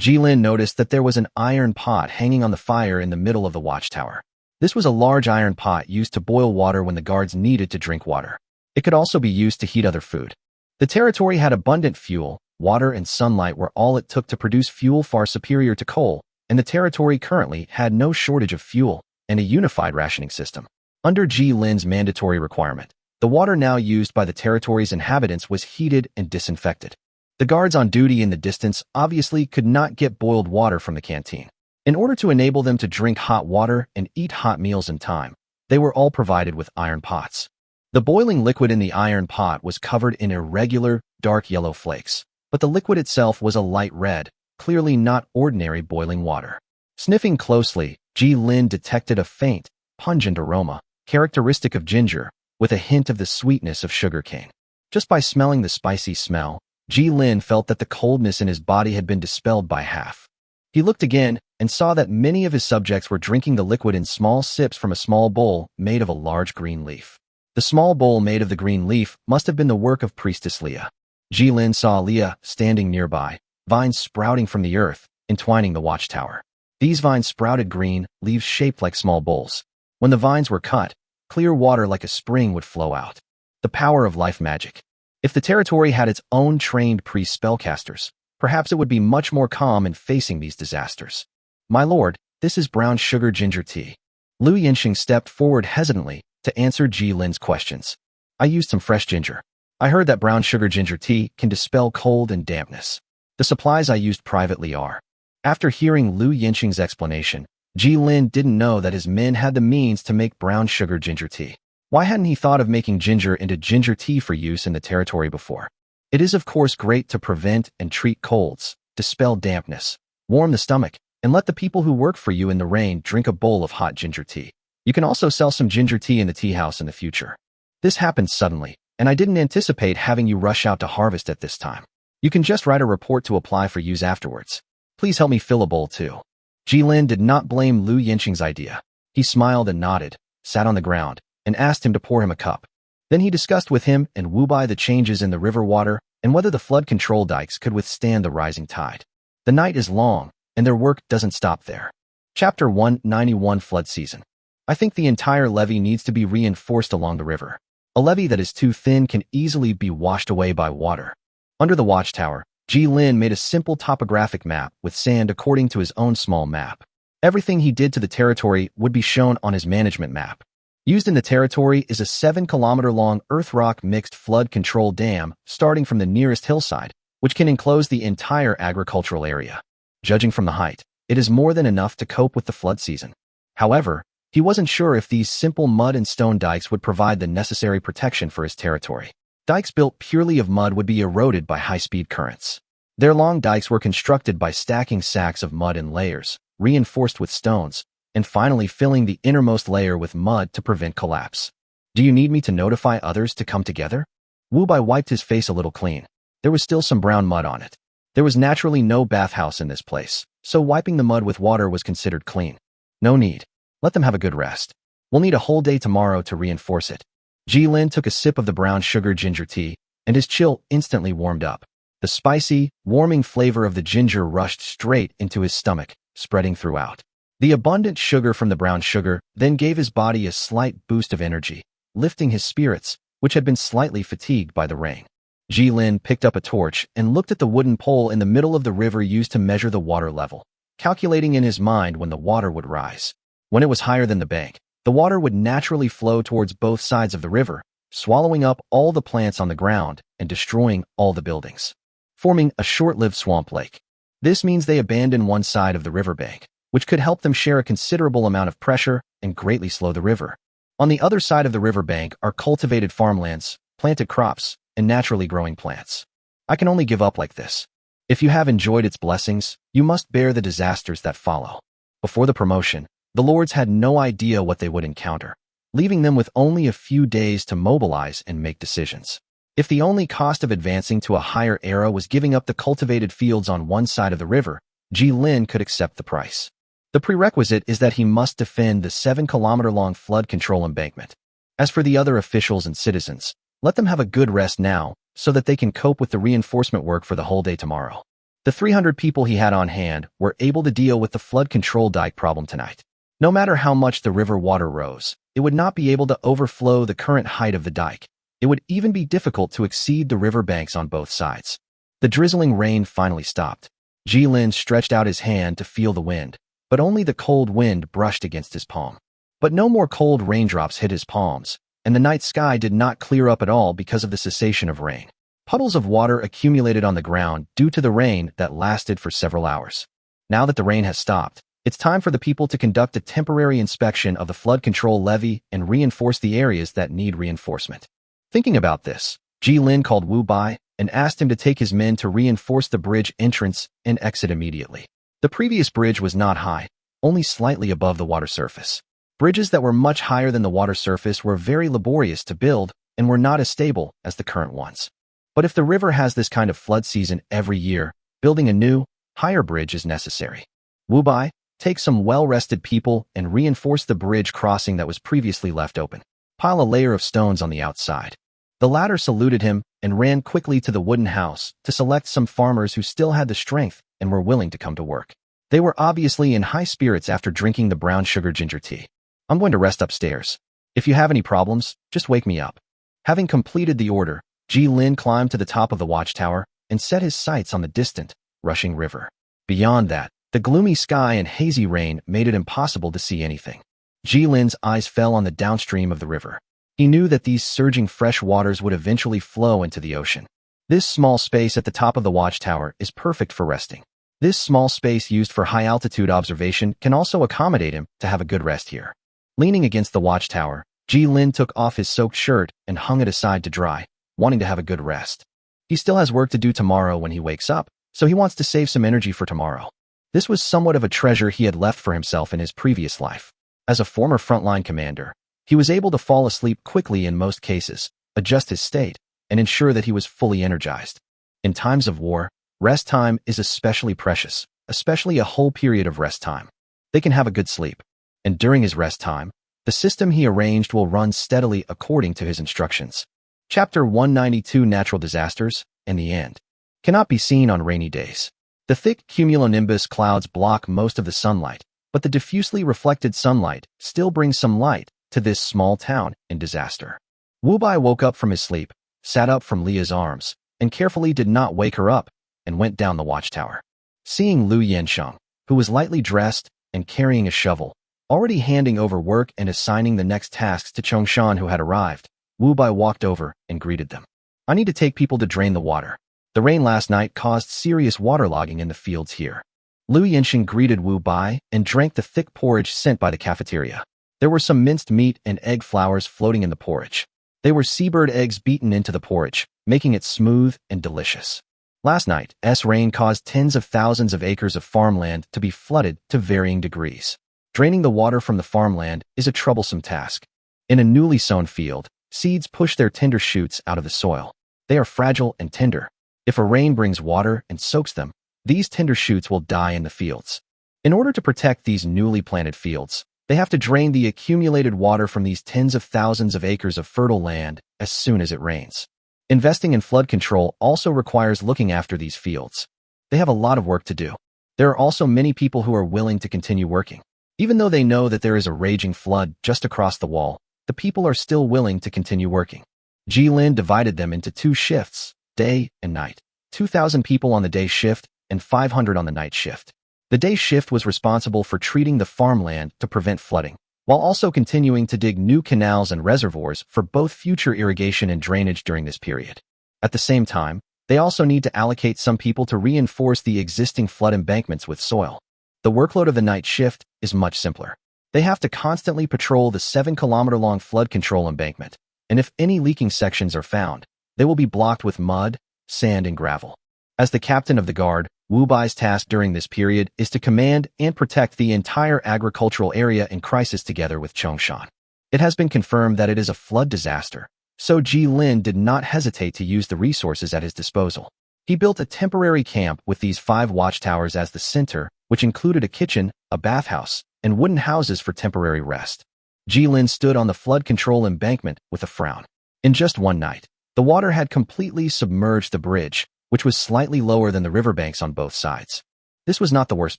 Jilin noticed that there was an iron pot hanging on the fire in the middle of the watchtower. This was a large iron pot used to boil water when the guards needed to drink water. It could also be used to heat other food. The territory had abundant fuel. Water and sunlight were all it took to produce fuel far superior to coal, and the territory currently had no shortage of fuel and a unified rationing system. Under Ji Lin's mandatory requirement, the water now used by the territory's inhabitants was heated and disinfected. The guards on duty in the distance obviously could not get boiled water from the canteen. In order to enable them to drink hot water and eat hot meals in time, they were all provided with iron pots. The boiling liquid in the iron pot was covered in irregular, dark yellow flakes, but the liquid itself was a light red, clearly not ordinary boiling water. Sniffing closely, Ji Lin detected a faint, pungent aroma, characteristic of ginger, with a hint of the sweetness of sugarcane. Just by smelling the spicy smell, Ji Lin felt that the coldness in his body had been dispelled by half. He looked again and saw that many of his subjects were drinking the liquid in small sips from a small bowl made of a large green leaf. The small bowl made of the green leaf must have been the work of Priestess Leah. Ji Lin saw Leah standing nearby, vines sprouting from the earth, entwining the watchtower. These vines sprouted green, leaves shaped like small bowls. When the vines were cut, clear water like a spring would flow out. The power of life magic. If the territory had its own trained priest spellcasters, perhaps it would be much more calm in facing these disasters. My lord, this is brown sugar ginger tea. Lu Yinxing stepped forward hesitantly to answer Ji Lin's questions. I used some fresh ginger. I heard that brown sugar ginger tea can dispel cold and dampness. The supplies I used privately are. After hearing Lu Yinxing's explanation, Ji Lin didn't know that his men had the means to make brown sugar ginger tea. Why hadn't he thought of making ginger into ginger tea for use in the territory before? It is of course great to prevent and treat colds, dispel dampness, warm the stomach, and let the people who work for you in the rain drink a bowl of hot ginger tea. You can also sell some ginger tea in the tea house in the future. This happened suddenly, and I didn't anticipate having you rush out to harvest at this time. You can just write a report to apply for use afterwards. Please help me fill a bowl too. Ji Lin did not blame Lu Yinxing's idea. He smiled and nodded, sat on the ground, and asked him to pour him a cup. Then he discussed with him and Wu Bai the changes in the river water and whether the flood control dikes could withstand the rising tide. The night is long, and their work doesn't stop there. Chapter 191 Flood Season. I think the entire levee needs to be reinforced along the river. A levee that is too thin can easily be washed away by water. Under the watchtower, Ji Lin made a simple topographic map with sand according to his own small map. Everything he did to the territory would be shown on his management map. Used in the territory is a 7-kilometer-long earth rock mixed flood control dam starting from the nearest hillside, which can enclose the entire agricultural area. Judging from the height, it is more than enough to cope with the flood season. However, he wasn't sure if these simple mud and stone dikes would provide the necessary protection for his territory. Dikes built purely of mud would be eroded by high-speed currents. Their long dikes were constructed by stacking sacks of mud in layers, reinforced with stones, and finally filling the innermost layer with mud to prevent collapse. Do you need me to notify others to come together? Wu Bai wiped his face a little clean. There was still some brown mud on it. There was naturally no bathhouse in this place, so wiping the mud with water was considered clean. No need. Let them have a good rest. We'll need a whole day tomorrow to reinforce it. Ji Lin took a sip of the brown sugar ginger tea, and his chill instantly warmed up. The spicy, warming flavor of the ginger rushed straight into his stomach, spreading throughout. The abundant sugar from the brown sugar then gave his body a slight boost of energy, lifting his spirits, which had been slightly fatigued by the rain. Ji Lin picked up a torch and looked at the wooden pole in the middle of the river used to measure the water level, calculating in his mind when the water would rise. When it was higher than the bank, the water would naturally flow towards both sides of the river, swallowing up all the plants on the ground and destroying all the buildings, forming a short-lived swamp lake. This means they abandon one side of the riverbank, which could help them share a considerable amount of pressure and greatly slow the river. On the other side of the riverbank are cultivated farmlands, planted crops, and naturally growing plants. I can only give up like this. If you have enjoyed its blessings, you must bear the disasters that follow. Before the promotion, the lords had no idea what they would encounter, leaving them with only a few days to mobilize and make decisions. If the only cost of advancing to a higher era was giving up the cultivated fields on one side of the river, Ji Lin could accept the price. The prerequisite is that he must defend the 7-kilometer-long flood control embankment. As for the other officials and citizens, let them have a good rest now so that they can cope with the reinforcement work for the whole day tomorrow. The 300 people he had on hand were able to deal with the flood control dike problem tonight. No matter how much the river water rose, it would not be able to overflow the current height of the dike. It would even be difficult to exceed the river banks on both sides. The drizzling rain finally stopped. Ji Lin stretched out his hand to feel the wind, but only the cold wind brushed against his palm. But no more cold raindrops hit his palms, and the night sky did not clear up at all because of the cessation of rain. Puddles of water accumulated on the ground due to the rain that lasted for several hours. Now that the rain has stopped, it's time for the people to conduct a temporary inspection of the flood control levee and reinforce the areas that need reinforcement. Thinking about this, Ji Lin called Wu Bai and asked him to take his men to reinforce the bridge entrance and exit immediately. The previous bridge was not high, only slightly above the water surface. Bridges that were much higher than the water surface were very laborious to build and were not as stable as the current ones. But if the river has this kind of flood season every year, building a new, higher bridge is necessary. Wu Bai, take some well-rested people and reinforce the bridge crossing that was previously left open. Pile a layer of stones on the outside. The latter saluted him and ran quickly to the wooden house to select some farmers who still had the strength and were willing to come to work. They were obviously in high spirits after drinking the brown sugar ginger tea. I'm going to rest upstairs. If you have any problems, just wake me up. Having completed the order, Ji Lin climbed to the top of the watchtower and set his sights on the distant, rushing river. Beyond that, the gloomy sky and hazy rain made it impossible to see anything. Ji Lin's eyes fell on the downstream of the river. He knew that these surging fresh waters would eventually flow into the ocean. This small space at the top of the watchtower is perfect for resting. This small space used for high-altitude observation can also accommodate him to have a good rest here. Leaning against the watchtower, Ji Lin took off his soaked shirt and hung it aside to dry, wanting to have a good rest. He still has work to do tomorrow when he wakes up, so he wants to save some energy for tomorrow. This was somewhat of a treasure he had left for himself in his previous life. As a former frontline commander, he was able to fall asleep quickly in most cases, adjust his state, and ensure that he was fully energized. In times of war, rest time is especially precious, especially a whole period of rest time. They can have a good sleep. And during his rest time, the system he arranged will run steadily according to his instructions. Chapter 192 Natural Disasters and the End. Cannot be seen on rainy days. The thick cumulonimbus clouds block most of the sunlight, but the diffusely reflected sunlight still brings some light to this small town in disaster. Wu Bai woke up from his sleep, sat up from Leah's arms, and carefully did not wake her up, and went down the watchtower. Seeing Lu Yansheng, who was lightly dressed and carrying a shovel, already handing over work and assigning the next tasks to Chongshan who had arrived, Wu Bai walked over and greeted them. I need to take people to drain the water. The rain last night caused serious waterlogging in the fields here. Lu Yansheng greeted Wu Bai and drank the thick porridge sent by the cafeteria. There were some minced meat and egg flowers floating in the porridge. They were seabird eggs beaten into the porridge, making it smooth and delicious. Last night's rain caused tens of thousands of acres of farmland to be flooded to varying degrees. Draining the water from the farmland is a troublesome task. In a newly sown field, seeds push their tender shoots out of the soil. They are fragile and tender. If a rain brings water and soaks them, these tender shoots will die in the fields. In order to protect these newly planted fields, they have to drain the accumulated water from these tens of thousands of acres of fertile land as soon as it rains. Investing in flood control also requires looking after these fields. They have a lot of work to do. There are also many people who are willing to continue working. Even though they know that there is a raging flood just across the wall, the people are still willing to continue working. Ji Lin divided them into 2 shifts, day and night. 2,000 people on the day shift and 500 on the night shift. The day shift was responsible for treating the farmland to prevent flooding, while also continuing to dig new canals and reservoirs for both future irrigation and drainage during this period. At the same time, they also need to allocate some people to reinforce the existing flood embankments with soil. The workload of the night shift is much simpler. They have to constantly patrol the 7-kilometer-long flood control embankment, and if any leaking sections are found, they will be blocked with mud, sand, and gravel. As the captain of the guard, Wu Bai's task during this period is to command and protect the entire agricultural area in crisis together with Chongshan. It has been confirmed that it is a flood disaster, so Ji Lin did not hesitate to use the resources at his disposal. He built a temporary camp with these 5 watchtowers as the center, which included a kitchen, a bathhouse, and wooden houses for temporary rest. Ji Lin stood on the flood control embankment with a frown. In just one night, the water had completely submerged the bridge, which was slightly lower than the riverbanks on both sides. This was not the worst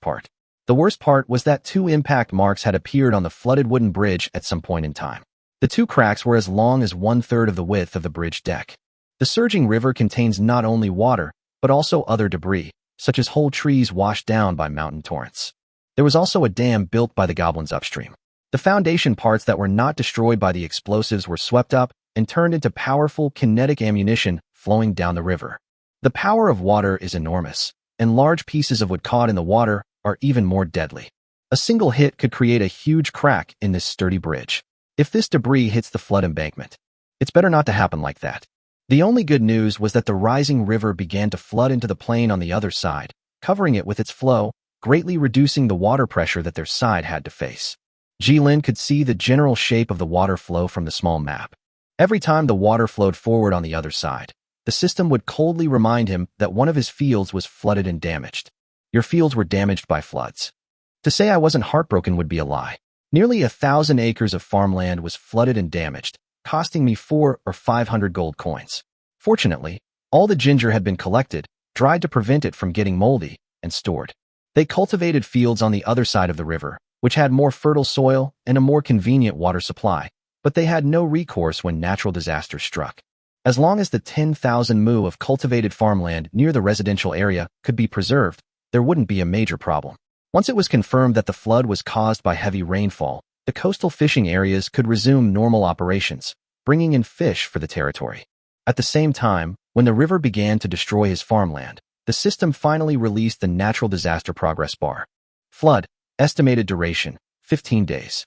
part. The worst part was that 2 impact marks had appeared on the flooded wooden bridge at some point in time. The 2 cracks were as long as 1/3 of the width of the bridge deck. The surging river contains not only water, but also other debris, such as whole trees washed down by mountain torrents. There was also a dam built by the goblins upstream. The foundation parts that were not destroyed by the explosives were swept up and turned into powerful kinetic ammunition flowing down the river. The power of water is enormous, and large pieces of wood caught in the water are even more deadly. A single hit could create a huge crack in this sturdy bridge. If this debris hits the flood embankment, it's better not to happen like that. The only good news was that the rising river began to flood into the plain on the other side, covering it with its flow, greatly reducing the water pressure that their side had to face. Jilin could see the general shape of the water flow from the small map. Every time the water flowed forward on the other side, the system would coldly remind him that one of his fields was flooded and damaged. Your fields were damaged by floods. To say I wasn't heartbroken would be a lie. Nearly 1,000 acres of farmland was flooded and damaged, costing me 400 or 500 gold coins. Fortunately, all the ginger had been collected, dried to prevent it from getting moldy, and stored. They cultivated fields on the other side of the river, which had more fertile soil and a more convenient water supply, but they had no recourse when natural disasters struck. As long as the 10,000 mu of cultivated farmland near the residential area could be preserved, there wouldn't be a major problem. Once it was confirmed that the flood was caused by heavy rainfall, the coastal fishing areas could resume normal operations, bringing in fish for the territory. At the same time, when the river began to destroy his farmland, the system finally released the natural disaster progress bar. Flood, estimated duration, 15 days.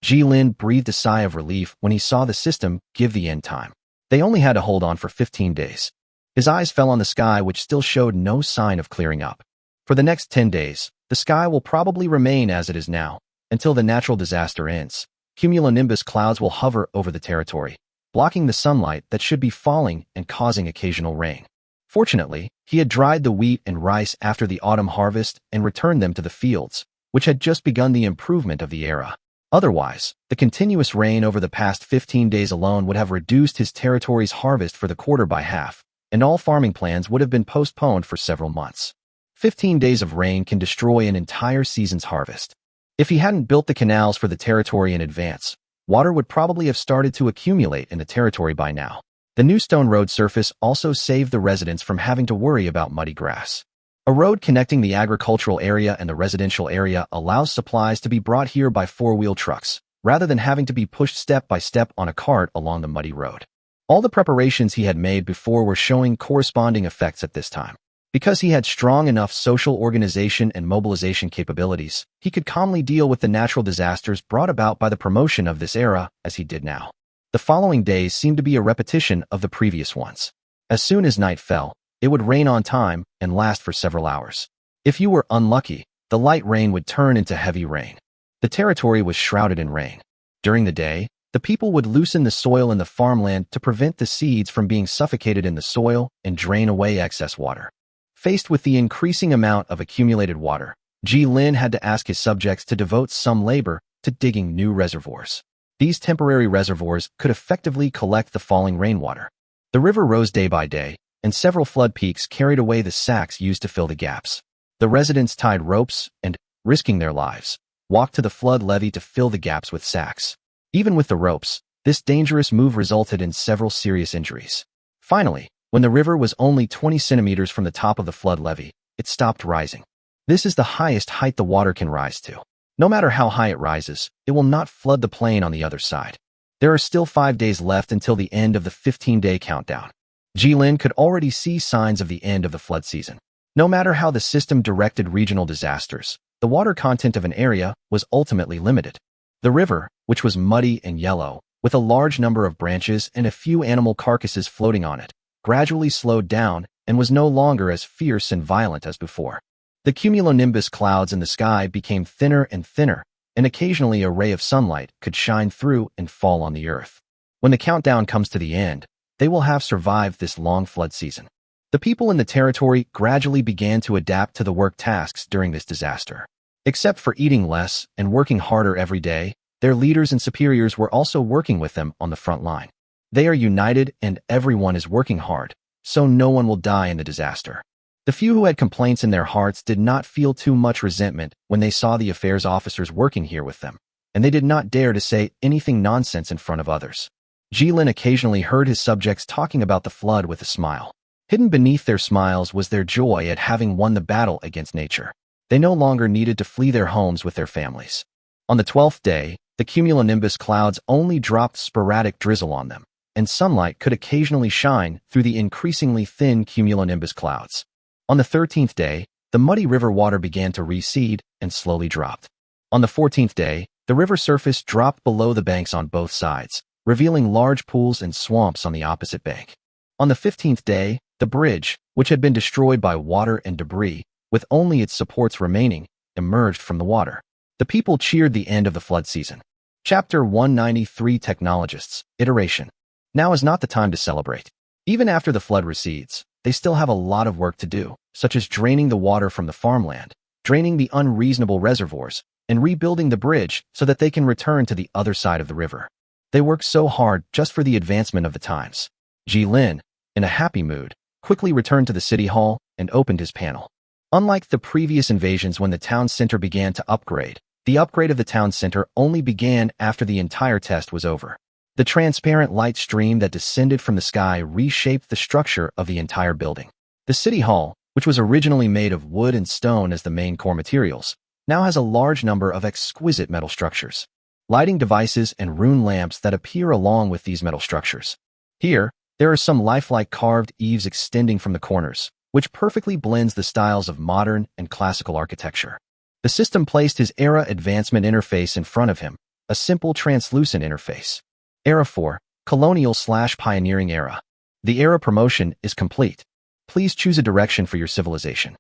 Jilin breathed a sigh of relief when he saw the system give the end time. They only had to hold on for 15 days. His eyes fell on the sky, which still showed no sign of clearing up. For the next 10 days, the sky will probably remain as it is now, until the natural disaster ends. Cumulonimbus clouds will hover over the territory, blocking the sunlight that should be falling and causing occasional rain. Fortunately, he had dried the wheat and rice after the autumn harvest and returned them to the fields, which had just begun the improvement of the era. Otherwise, the continuous rain over the past 15 days alone would have reduced his territory's harvest for the quarter by half, and all farming plans would have been postponed for several months. 15 days of rain can destroy an entire season's harvest. If he hadn't built the canals for the territory in advance, water would probably have started to accumulate in the territory by now. The new stone road surface also saved the residents from having to worry about muddy grass. A road connecting the agricultural area and the residential area allows supplies to be brought here by four-wheel trucks, rather than having to be pushed step by step on a cart along the muddy road. All the preparations he had made before were showing corresponding effects at this time. Because he had strong enough social organization and mobilization capabilities, he could calmly deal with the natural disasters brought about by the promotion of this era as he did now. The following days seemed to be a repetition of the previous ones. As soon as night fell, it would rain on time and last for several hours. If you were unlucky, the light rain would turn into heavy rain. The territory was shrouded in rain. During the day, the people would loosen the soil in the farmland to prevent the seeds from being suffocated in the soil and drain away excess water. Faced with the increasing amount of accumulated water, Jilin had to ask his subjects to devote some labor to digging new reservoirs. These temporary reservoirs could effectively collect the falling rainwater. The river rose day by day, and several flood peaks carried away the sacks used to fill the gaps. The residents tied ropes and, risking their lives, walked to the flood levee to fill the gaps with sacks. Even with the ropes, this dangerous move resulted in several serious injuries. Finally, when the river was only 20 centimeters from the top of the flood levee, it stopped rising. This is the highest height the water can rise to. No matter how high it rises, it will not flood the plain on the other side. There are still 5 days left until the end of the 15-day countdown. Jilin could already see signs of the end of the flood season. No matter how the system directed regional disasters, the water content of an area was ultimately limited. The river, which was muddy and yellow, with a large number of branches and a few animal carcasses floating on it, gradually slowed down and was no longer as fierce and violent as before. The cumulonimbus clouds in the sky became thinner and thinner, and occasionally a ray of sunlight could shine through and fall on the earth. When the countdown comes to the end, they will have survived this long flood season. The people in the territory gradually began to adapt to the work tasks during this disaster. Except for eating less and working harder every day, their leaders and superiors were also working with them on the front line. They are united and everyone is working hard, so no one will die in the disaster. The few who had complaints in their hearts did not feel too much resentment when they saw the affairs officers working here with them, and they did not dare to say anything nonsense in front of others. Jilin occasionally heard his subjects talking about the flood with a smile. Hidden beneath their smiles was their joy at having won the battle against nature. They no longer needed to flee their homes with their families. On the 12th day, The cumulonimbus clouds only dropped sporadic drizzle on them, and sunlight could occasionally shine through the increasingly thin cumulonimbus clouds. On the 13th day, the muddy river water began to recede and slowly dropped. On the 14th day, the river surface dropped below the banks on both sides, revealing large pools and swamps on the opposite bank. On the 15th day, the bridge, which had been destroyed by water and debris, with only its supports remaining, emerged from the water. The people cheered the end of the flood season. Chapter 193 Technologists, Iteration. Now is not the time to celebrate. Even after the flood recedes, they still have a lot of work to do, such as draining the water from the farmland, draining the unreasonable reservoirs, and rebuilding the bridge so that they can return to the other side of the river. They work so hard just for the advancement of the times. Ji-Lin, in a happy mood, quickly returned to the city hall and opened his panel. Unlike the previous invasions when the town center began to upgrade, the upgrade of the town center only began after the entire test was over. The transparent light stream that descended from the sky reshaped the structure of the entire building. The city hall, which was originally made of wood and stone as the main core materials, now has a large number of exquisite metal structures, lighting devices and rune lamps that appear along with these metal structures. Here, there are some lifelike carved eaves extending from the corners, which perfectly blends the styles of modern and classical architecture. The system placed his Era Advancement interface in front of him, a simple translucent interface. Era 4, Colonial/Pioneering Era. The era promotion is complete. Please choose a direction for your civilization.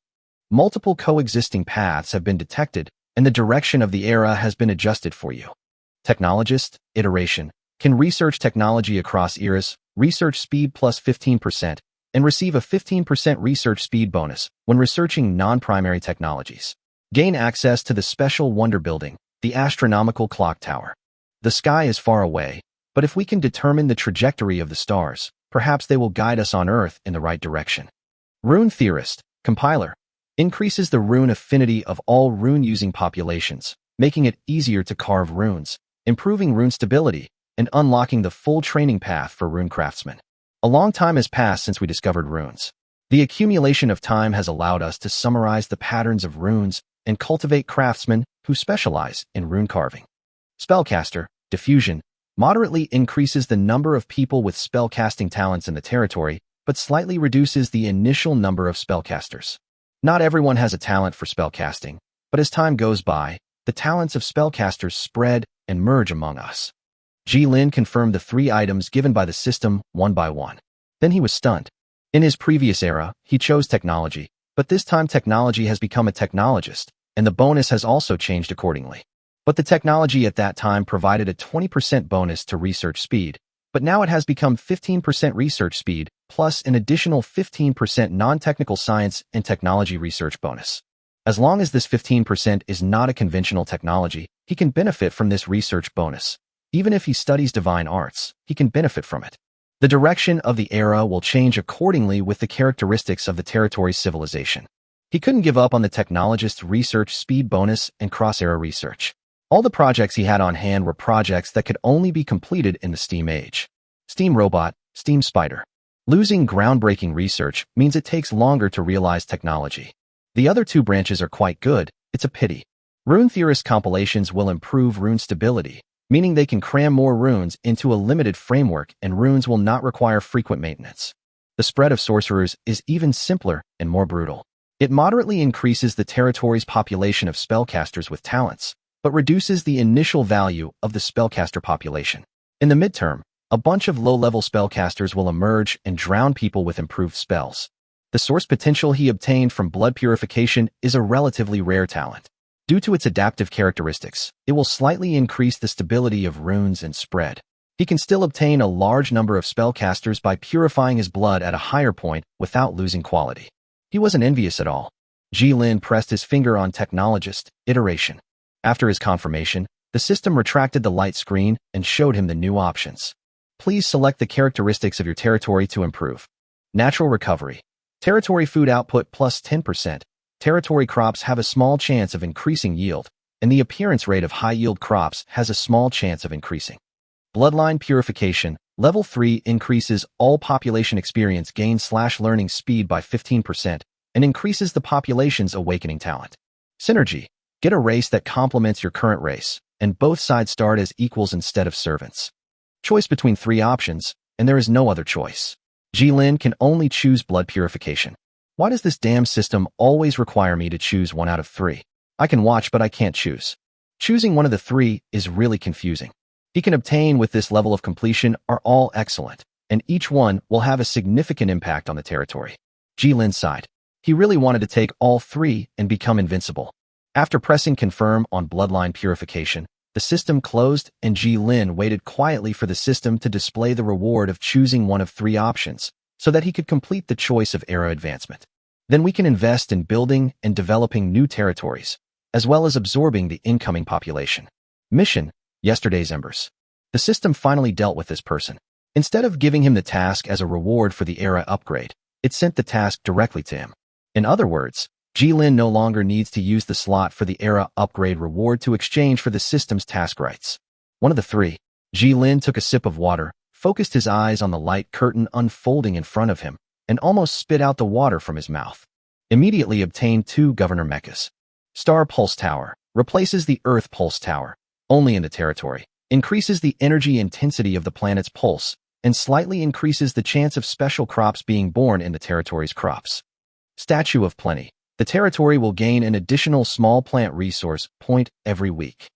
Multiple coexisting paths have been detected, and the direction of the era has been adjusted for you. Technologist, Iteration, can research technology across eras, research speed plus 15%, and receive a 15% research speed bonus when researching non-primary technologies. Gain access to the special wonder building, the astronomical clock tower. The sky is far away, but if we can determine the trajectory of the stars, perhaps they will guide us on Earth in the right direction. Rune Theorist, Compiler, increases the rune affinity of all rune-using populations, making it easier to carve runes, improving rune stability, and unlocking the full training path for rune craftsmen. A long time has passed since we discovered runes. The accumulation of time has allowed us to summarize the patterns of runes and cultivate craftsmen who specialize in rune carving. Spellcaster, Diffusion, moderately increases the number of people with spellcasting talents in the territory, but slightly reduces the initial number of spellcasters. Not everyone has a talent for spellcasting, but as time goes by, the talents of spellcasters spread and merge among us. Ji-Lin confirmed the 3 items given by the system one by one. Then he was stunned. In his previous era, he chose technology, but this time technology has become a technologist, and the bonus has also changed accordingly. But the technology at that time provided a 20% bonus to research speed, but now it has become 15% research speed, plus an additional 15% non-technical science and technology research bonus. As long as this 15% is not a conventional technology, he can benefit from this research bonus. Even if he studies divine arts, he can benefit from it. The direction of the era will change accordingly with the characteristics of the territory's civilization. He couldn't give up on the technologist's research speed bonus and cross-era research. All the projects he had on hand were projects that could only be completed in the STEAM age. STEAM Robot, STEAM Spider. Losing groundbreaking research means it takes longer to realize technology. The other 2 branches are quite good, it's a pity. Rune Theorist compilations will improve rune stability, meaning they can cram more runes into a limited framework and runes will not require frequent maintenance. The spread of sorcerers is even simpler and more brutal. It moderately increases the territory's population of spellcasters with talents, but reduces the initial value of the spellcaster population. In the midterm, a bunch of low-level spellcasters will emerge and drown people with improved spells. The source potential he obtained from blood purification is a relatively rare talent. Due to its adaptive characteristics, it will slightly increase the stability of runes and spread. He can still obtain a large number of spellcasters by purifying his blood at a higher point without losing quality. He wasn't envious at all. Ji-Lin pressed his finger on Technologist, Iteration. After his confirmation, the system retracted the light screen and showed him the new options. Please select the characteristics of your territory to improve. Natural recovery. Territory food output plus 10%. Territory crops have a small chance of increasing yield, and the appearance rate of high-yield crops has a small chance of increasing. Bloodline purification. Level 3 increases all population experience gain/learning speed by 15% and increases the population's awakening talent. Synergy. Get a race that complements your current race, and both sides start as equals instead of servants. Choice between 3 options, and there is no other choice. Jilin can only choose blood purification. Why does this damn system always require me to choose 1 out of 3? I can watch, but I can't choose. Choosing one of the 3 is really confusing. He can obtain with this level of completion are all excellent, and each one will have a significant impact on the territory. Jilin sighed. He really wanted to take all 3 and become invincible. After pressing confirm on bloodline purification, the system closed and Jilin waited quietly for the system to display the reward of choosing one of 3 options so that he could complete the choice of era advancement. Then we can invest in building and developing new territories, as well as absorbing the incoming population. Mission: Yesterday's Embers. The system finally dealt with this person. Instead of giving him the task as a reward for the era upgrade, it sent the task directly to him. In other words, Jilin no longer needs to use the slot for the era upgrade reward to exchange for the system's task rights. One of the 3. Jilin took a sip of water, focused his eyes on the light curtain unfolding in front of him, and almost spit out the water from his mouth. Immediately obtained 2 Governor Mechas. Star Pulse Tower replaces the Earth Pulse Tower, only in the territory, increases the energy intensity of the planet's pulse, and slightly increases the chance of special crops being born in the territory's crops. Statue of Plenty. The territory will gain an additional small plant resource point every week.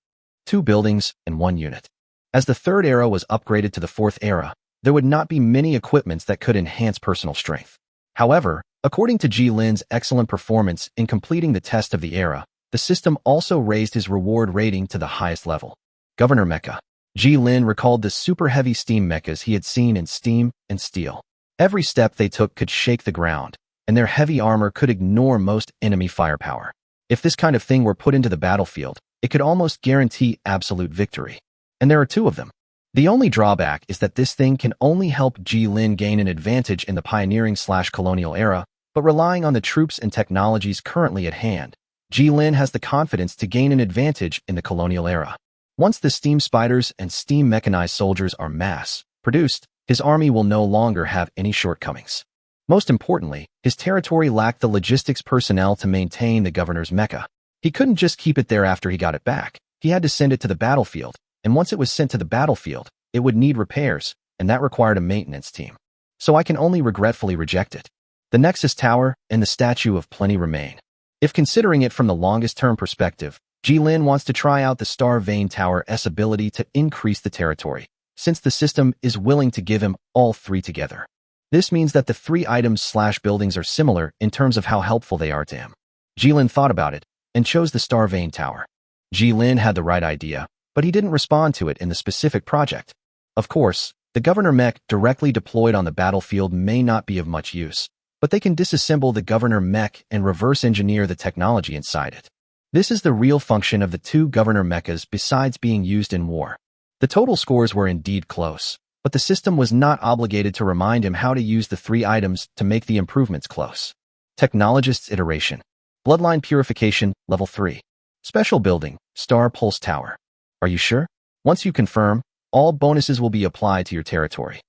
2 buildings and 1 unit. As the 3rd era was upgraded to the 4th era, there would not be many equipments that could enhance personal strength. However, according to Jilin's excellent performance in completing the test of the era, the system also raised his reward rating to the highest level. Governor Mecha. Jilin recalled the super heavy steam mechas he had seen in Steam and Steel. Every step they took could shake the ground, and their heavy armor could ignore most enemy firepower. If this kind of thing were put into the battlefield, it could almost guarantee absolute victory. And there are 2 of them. The only drawback is that this thing can only help Jilin gain an advantage in the pioneering/colonial era, but relying on the troops and technologies currently at hand, Jilin has the confidence to gain an advantage in the colonial era. Once the steam spiders and steam mechanized soldiers are mass-produced, his army will no longer have any shortcomings. Most importantly, his territory lacked the logistics personnel to maintain the governor's mecha. He couldn't just keep it there after he got it back. He had to send it to the battlefield, and once it was sent to the battlefield, it would need repairs, and that required a maintenance team. So I can only regretfully reject it. The Nexus Tower and the Statue of Plenty remain. If considering it from the longest-term perspective, Jilin wants to try out the Star Vane Tower's ability to increase the territory, since the system is willing to give him all 3 together. This means that the 3 items/buildings are similar in terms of how helpful they are to him. Jilin thought about it and chose the Star Vane Tower. Jilin had the right idea, but he didn't respond to it in the specific project. Of course, the Governor Mech directly deployed on the battlefield may not be of much use, but they can disassemble the Governor Mech and reverse engineer the technology inside it. This is the real function of the 2 Governor Mechas besides being used in war. The total scores were indeed close, but the system was not obligated to remind him how to use the 3 items to make the improvements close. Technologist's Iteration. Bloodline Purification, Level 3. Special Building, Star Pulse Tower. Are you sure? Once you confirm, all bonuses will be applied to your territory.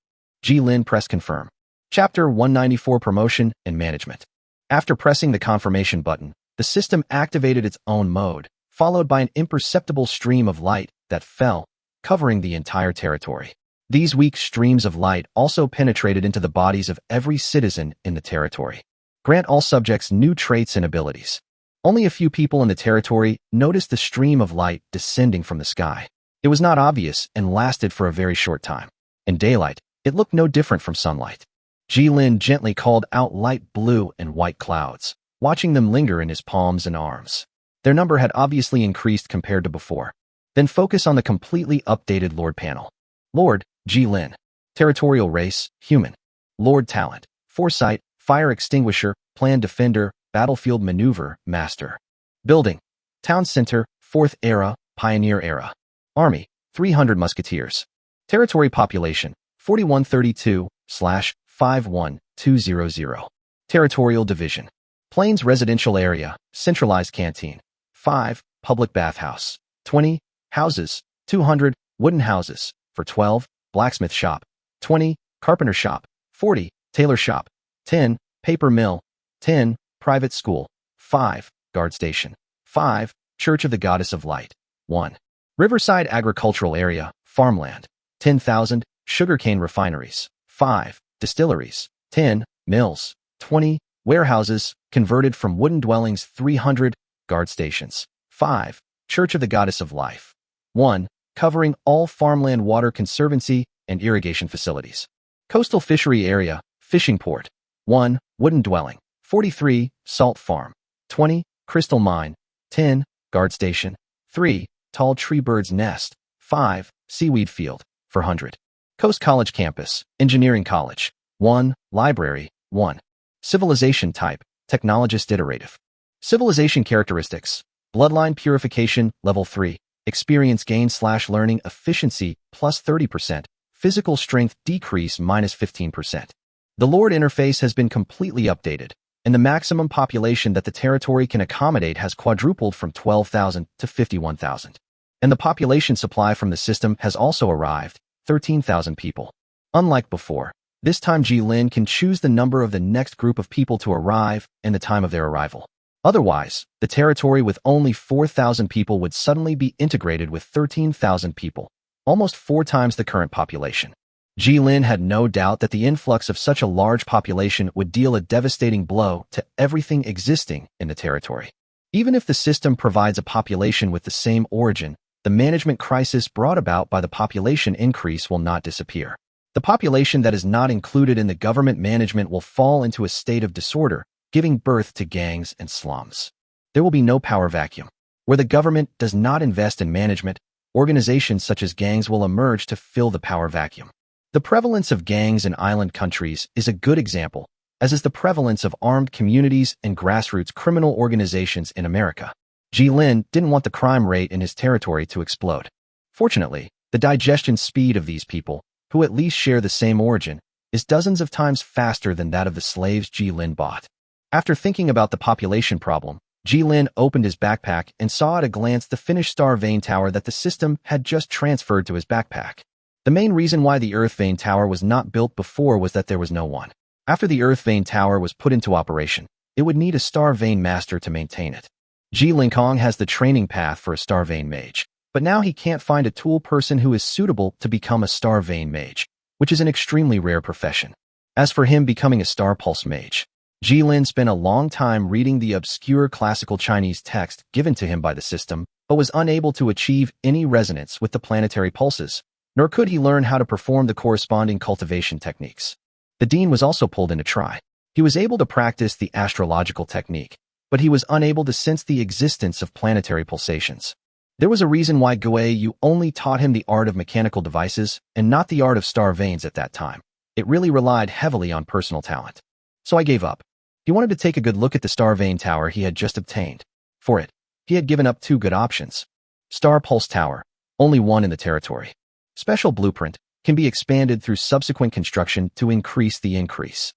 Jilin press confirm. Chapter 194 Promotion and Management. After pressing the confirmation button, the system activated its own mode, followed by an imperceptible stream of light that fell, covering the entire territory. These weak streams of light also penetrated into the bodies of every citizen in the territory. Grant all subjects new traits and abilities. Only a few people in the territory noticed the stream of light descending from the sky. It was not obvious and lasted for a very short time. In daylight, it looked no different from sunlight. Jilin gently called out light blue and white clouds, watching them linger in his palms and arms. Their number had obviously increased compared to before. Then focus on the completely updated Lord panel. Lord, Jilin. Territorial race, human. Lord talent, foresight, fire extinguisher, plan defender, battlefield maneuver, master. Building. Town center, 4th era, pioneer era. Army, 300 musketeers. Territory population, 4132/51200. Territorial division. Plains residential area, centralized canteen. 5, public bathhouse. 20, houses. 200, wooden houses. For 12, blacksmith shop. 20, carpenter shop. 40, tailor shop. 10, paper mill. 10, private school. 5, guard station. 5, church of the goddess of light. 1. Riverside Agricultural Area, farmland, 10,000, sugarcane refineries, 5, distilleries, 10, mills, 20, warehouses, converted from wooden dwellings, 300, guard stations, 5, Church of the Goddess of Life, 1, covering all farmland, water conservancy and irrigation facilities. Coastal fishery area, fishing port, 1, wooden dwelling, 43, salt farm, 20, crystal mine, 10, guard station, 3, tall tree bird's nest, 5, seaweed field, 400. Coast College campus, engineering college, 1, library, 1. Civilization type, technologist iterative. Civilization characteristics, bloodline purification, level 3, experience gain/learning efficiency, plus 30%, physical strength decrease, minus 15%. The Lord interface has been completely updated, and the maximum population that the territory can accommodate has quadrupled from 12,000 to 51,000. And the population supply from the system has also arrived, 13,000 people. Unlike before, this time Jilin can choose the number of the next group of people to arrive and the time of their arrival. Otherwise, the territory with only 4,000 people would suddenly be integrated with 13,000 people, almost 4 times the current population. Jilin had no doubt that the influx of such a large population would deal a devastating blow to everything existing in the territory. Even if the system provides a population with the same origin, the management crisis brought about by the population increase will not disappear. The population that is not included in the government management will fall into a state of disorder, giving birth to gangs and slums. There will be no power vacuum. Where the government does not invest in management, organizations such as gangs will emerge to fill the power vacuum. The prevalence of gangs in island countries is a good example, as is the prevalence of armed communities and grassroots criminal organizations in America. Jilin didn't want the crime rate in his territory to explode. Fortunately, the digestion speed of these people, who at least share the same origin, is dozens of times faster than that of the slaves Jilin bought. After thinking about the population problem, Jilin opened his backpack and saw at a glance the finished star vane tower that the system had just transferred to his backpack. The main reason why the Earth Vane Tower was not built before was that there was no one. After the Earth Vane Tower was put into operation, it would need a Star Vane Master to maintain it. Ji Linkong has the training path for a Star Vane Mage, but now he can't find a tool person who is suitable to become a Star Vane Mage, which is an extremely rare profession. As for him becoming a Star Pulse Mage, Jilin spent a long time reading the obscure classical Chinese text given to him by the system, but was unable to achieve any resonance with the planetary pulses, nor could he learn how to perform the corresponding cultivation techniques. The dean was also pulled in to try. He was able to practice the astrological technique, but he was unable to sense the existence of planetary pulsations. There was a reason why Guai Yu only taught him the art of mechanical devices and not the art of star veins at that time. It really relied heavily on personal talent. So I gave up. He wanted to take a good look at the Star Vane Tower he had just obtained. For it, he had given up 2 good options. Star Pulse Tower, only one in the territory. Special blueprint can be expanded through subsequent construction to increase the increase.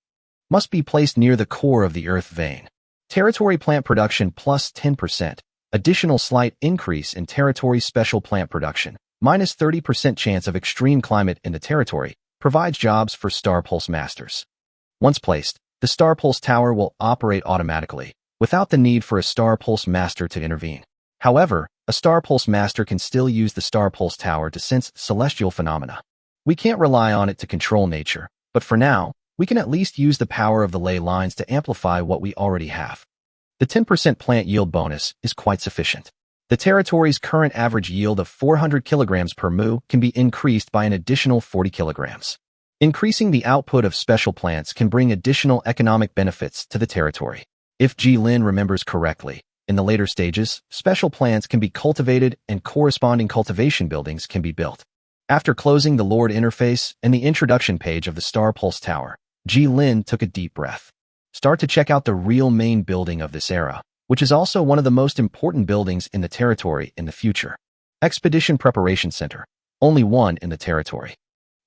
Must be placed near the core of the Earth Vein. Territory plant production plus 10%. Additional slight increase in territory special plant production. Minus 30% chance of extreme climate in the territory. Provides jobs for Star Pulse Masters. Once placed, the Star Pulse Tower will operate automatically, without the need for a Star Pulse Master to intervene. However, a Star Pulse Master can still use the Star Pulse Tower to sense celestial phenomena. We can't rely on it to control nature, but for now, we can at least use the power of the ley lines to amplify what we already have. The 10% plant yield bonus is quite sufficient. The territory's current average yield of 400 kilograms per mu can be increased by an additional 40 kilograms. Increasing the output of special plants can bring additional economic benefits to the territory. If Jilin remembers correctly, in the later stages, special plants can be cultivated and corresponding cultivation buildings can be built. After closing the Lord interface and the introduction page of the Star Pulse Tower, Jilin took a deep breath. Start to check out the real main building of this era, which is also one of the most important buildings in the territory in the future. Expedition Preparation Center, only one in the territory.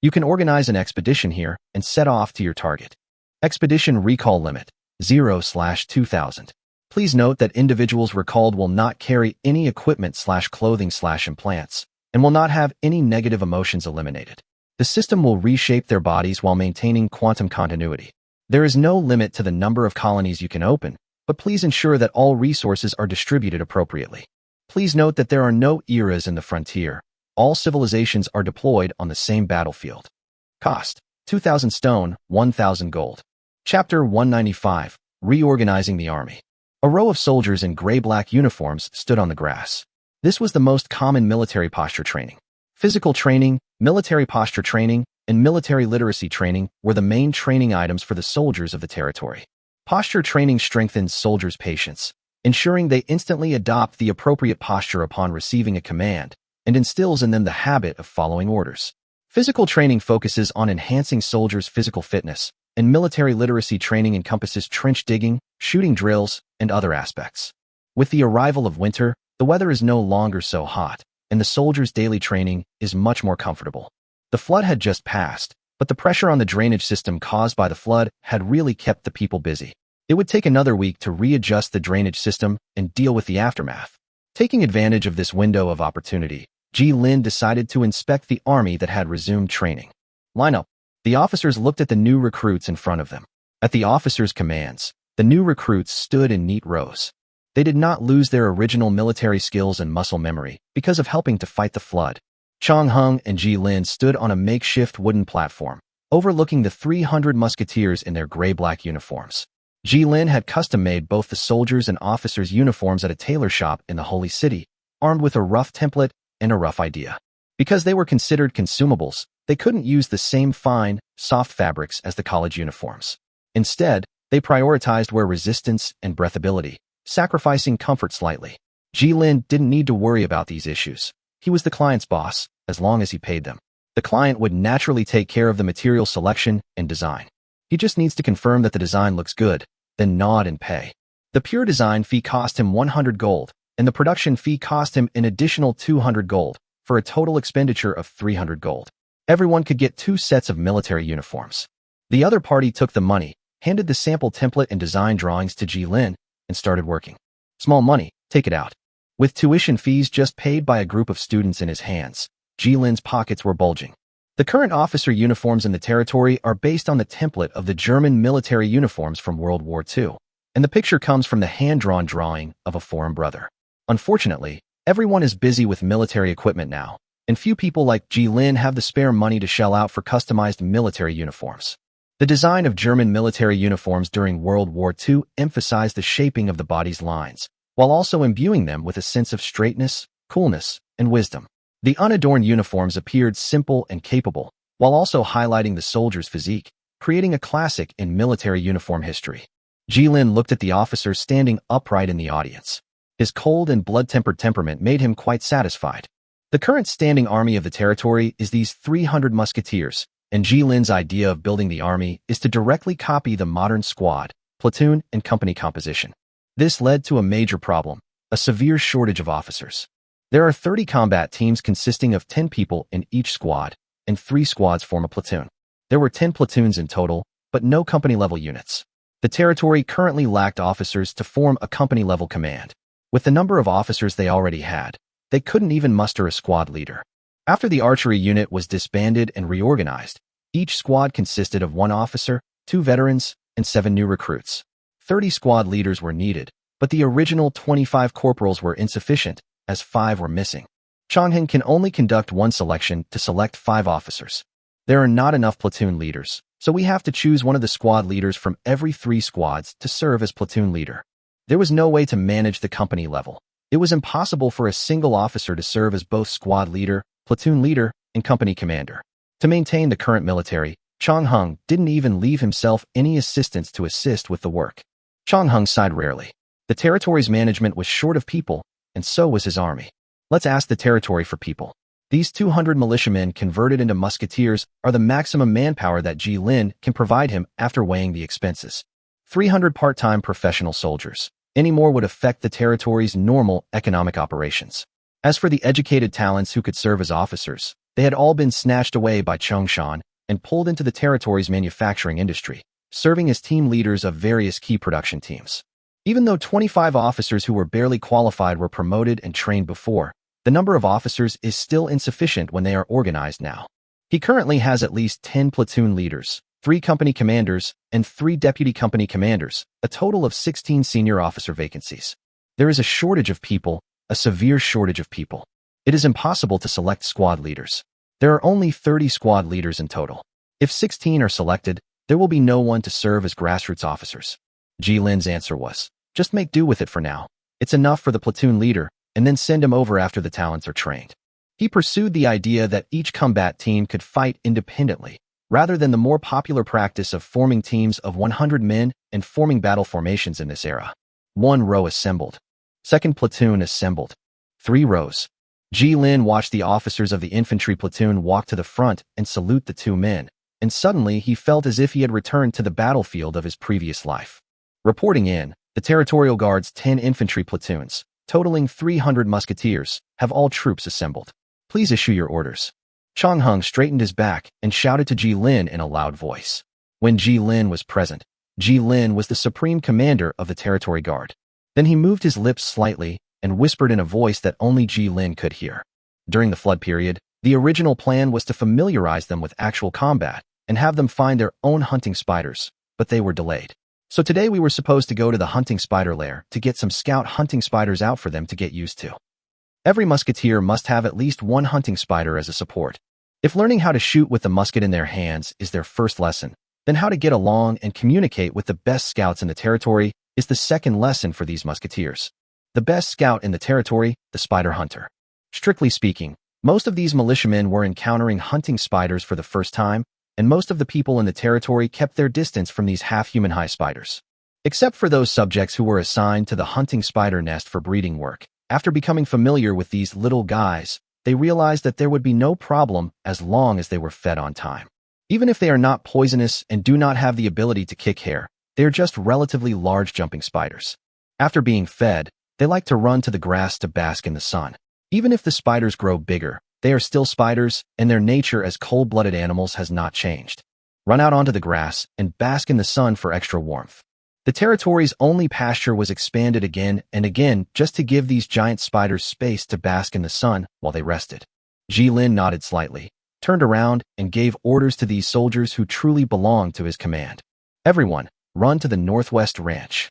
You can organize an expedition here and set off to your target. Expedition Recall Limit, 0/2000. Please note that individuals recalled will not carry any equipment/clothing/implants and will not have any negative emotions eliminated. The system will reshape their bodies while maintaining quantum continuity. There is no limit to the number of colonies you can open, but please ensure that all resources are distributed appropriately. Please note that there are no eras in the frontier. All civilizations are deployed on the same battlefield. Cost: 2,000 stone, 1,000 gold. Chapter 195. Reorganizing the Army. A row of soldiers in gray-black uniforms stood on the grass. This was the most common military posture training. Physical training, military posture training, and military literacy training were the main training items for the soldiers of the territory. Posture training strengthens soldiers' patience, ensuring they instantly adopt the appropriate posture upon receiving a command, and instills in them the habit of following orders. Physical training focuses on enhancing soldiers' physical fitness, and military literacy training encompasses trench digging, shooting drills, and other aspects. With the arrival of winter, the weather is no longer so hot, and the soldiers' daily training is much more comfortable. The flood had just passed, but the pressure on the drainage system caused by the flood had really kept the people busy. It would take another week to readjust the drainage system and deal with the aftermath. Taking advantage of this window of opportunity, Ji Lin decided to inspect the army that had resumed training. Line up. The officers looked at the new recruits in front of them. At the officers' commands, the new recruits stood in neat rows. They did not lose their original military skills and muscle memory because of helping to fight the flood. Chang Hung and Ji Lin stood on a makeshift wooden platform, overlooking the 300 musketeers in their gray-black uniforms. Ji Lin had custom-made both the soldiers' and officers' uniforms at a tailor shop in the Holy City, armed with a rough template and a rough idea. Because they were considered consumables, they couldn't use the same fine, soft fabrics as the college uniforms. Instead, they prioritized wear resistance and breathability, sacrificing comfort slightly. Ji Lin didn't need to worry about these issues. He was the client's boss, as long as he paid them. The client would naturally take care of the material selection and design. He just needs to confirm that the design looks good, then nod and pay. The pure design fee cost him 100 gold, and the production fee cost him an additional 200 gold, for a total expenditure of 300 gold. Everyone could get 2 sets of military uniforms. The other party took the money, handed the sample template and design drawings to Ji Lin, and started working. Small money, take it out. With tuition fees just paid by a group of students in his hands, Ji Lin's pockets were bulging. The current officer uniforms in the territory are based on the template of the German military uniforms from World War II, and the picture comes from the hand-drawn drawing of a foreign brother. Unfortunately, everyone is busy with military equipment now, and few people like Ji Lin have the spare money to shell out for customized military uniforms. The design of German military uniforms during World War II emphasized the shaping of the body's lines, while also imbuing them with a sense of straightness, coolness, and wisdom. The unadorned uniforms appeared simple and capable, while also highlighting the soldier's physique, creating a classic in military uniform history. Ji Lin looked at the officer standing upright in the audience. His cold and blood-tempered temperament made him quite satisfied. The current standing army of the territory is these 300 musketeers, and Ji Lin's idea of building the army is to directly copy the modern squad, platoon, and company composition. This led to a major problem, a severe shortage of officers. There are 30 combat teams consisting of 10 people in each squad, and 3 squads form a platoon. There were 10 platoons in total, but no company-level units. The territory currently lacked officers to form a company-level command. With the number of officers they already had, they couldn't even muster a squad leader. After the archery unit was disbanded and reorganized, each squad consisted of 1 officer, 2 veterans, and 7 new recruits. 30 squad leaders were needed, but the original 25 corporals were insufficient, as 5 were missing. Changhen can only conduct 1 selection to select 5 officers. There are not enough platoon leaders, so we have to choose one of the squad leaders from every 3 squads to serve as platoon leader. There was no way to manage the company level. It was impossible for a single officer to serve as both squad leader, platoon leader, and company commander. To maintain the current military, Chang Hung didn't even leave himself any assistants to assist with the work. Chang Hung sighed rarely. The territory's management was short of people, and so was his army. Let's ask the territory for people. These 200 militiamen converted into musketeers are the maximum manpower that Ji Lin can provide him after weighing the expenses. 300 part-time professional soldiers. Any more would affect the territory's normal economic operations. As for the educated talents who could serve as officers, they had all been snatched away by Chongshan and pulled into the territory's manufacturing industry, serving as team leaders of various key production teams. Even though 25 officers who were barely qualified were promoted and trained before, the number of officers is still insufficient when they are organized now. He currently has at least 10 platoon leaders, 3 company commanders, and 3 deputy company commanders, a total of 16 senior officer vacancies. There is a shortage of people, a severe shortage of people. It is impossible to select squad leaders. There are only 30 squad leaders in total. If 16 are selected, there will be no one to serve as grassroots officers. Jilin's answer was, just make do with it for now. It's enough for the platoon leader, and then send him over after the talents are trained. He pursued the idea that each combat team could fight independently, rather than the more popular practice of forming teams of 100 men and forming battle formations in this era. 1 row assembled. 2nd platoon assembled. 3 rows. Jilin watched the officers of the infantry platoon walk to the front and salute the 2 men, and suddenly he felt as if he had returned to the battlefield of his previous life. Reporting in, the Territorial Guard's 10 infantry platoons, totaling 300 musketeers, have all troops assembled. Please issue your orders. Chang Hung straightened his back and shouted to Jilin in a loud voice. When Jilin was present, Jilin was the supreme commander of the Territory Guard. Then he moved his lips slightly and whispered in a voice that only Jilin could hear. During the flood period, the original plan was to familiarize them with actual combat and have them find their own hunting spiders, but they were delayed. So today we were supposed to go to the hunting spider lair to get some scout hunting spiders out for them to get used to. Every musketeer must have at least 1 hunting spider as a support. If learning how to shoot with the musket in their hands is their first lesson, then how to get along and communicate with the best scouts in the territory is the second lesson for these musketeers. The best scout in the territory, the spider hunter. Strictly speaking, most of these militiamen were encountering hunting spiders for the first time, and most of the people in the territory kept their distance from these half-human high spiders. Except for those subjects who were assigned to the hunting spider nest for breeding work. After becoming familiar with these little guys, they realized that there would be no problem as long as they were fed on time. Even if they are not poisonous and do not have the ability to kick hair, they are just relatively large jumping spiders. After being fed, they like to run to the grass to bask in the sun. Even if the spiders grow bigger, they are still spiders, and their nature as cold-blooded animals has not changed. Run out onto the grass and bask in the sun for extra warmth. The territory's only pasture was expanded again and again just to give these giant spiders space to bask in the sun while they rested. Jilin nodded slightly, turned around, and gave orders to these soldiers who truly belonged to his command. Everyone, run to the Northwest Ranch.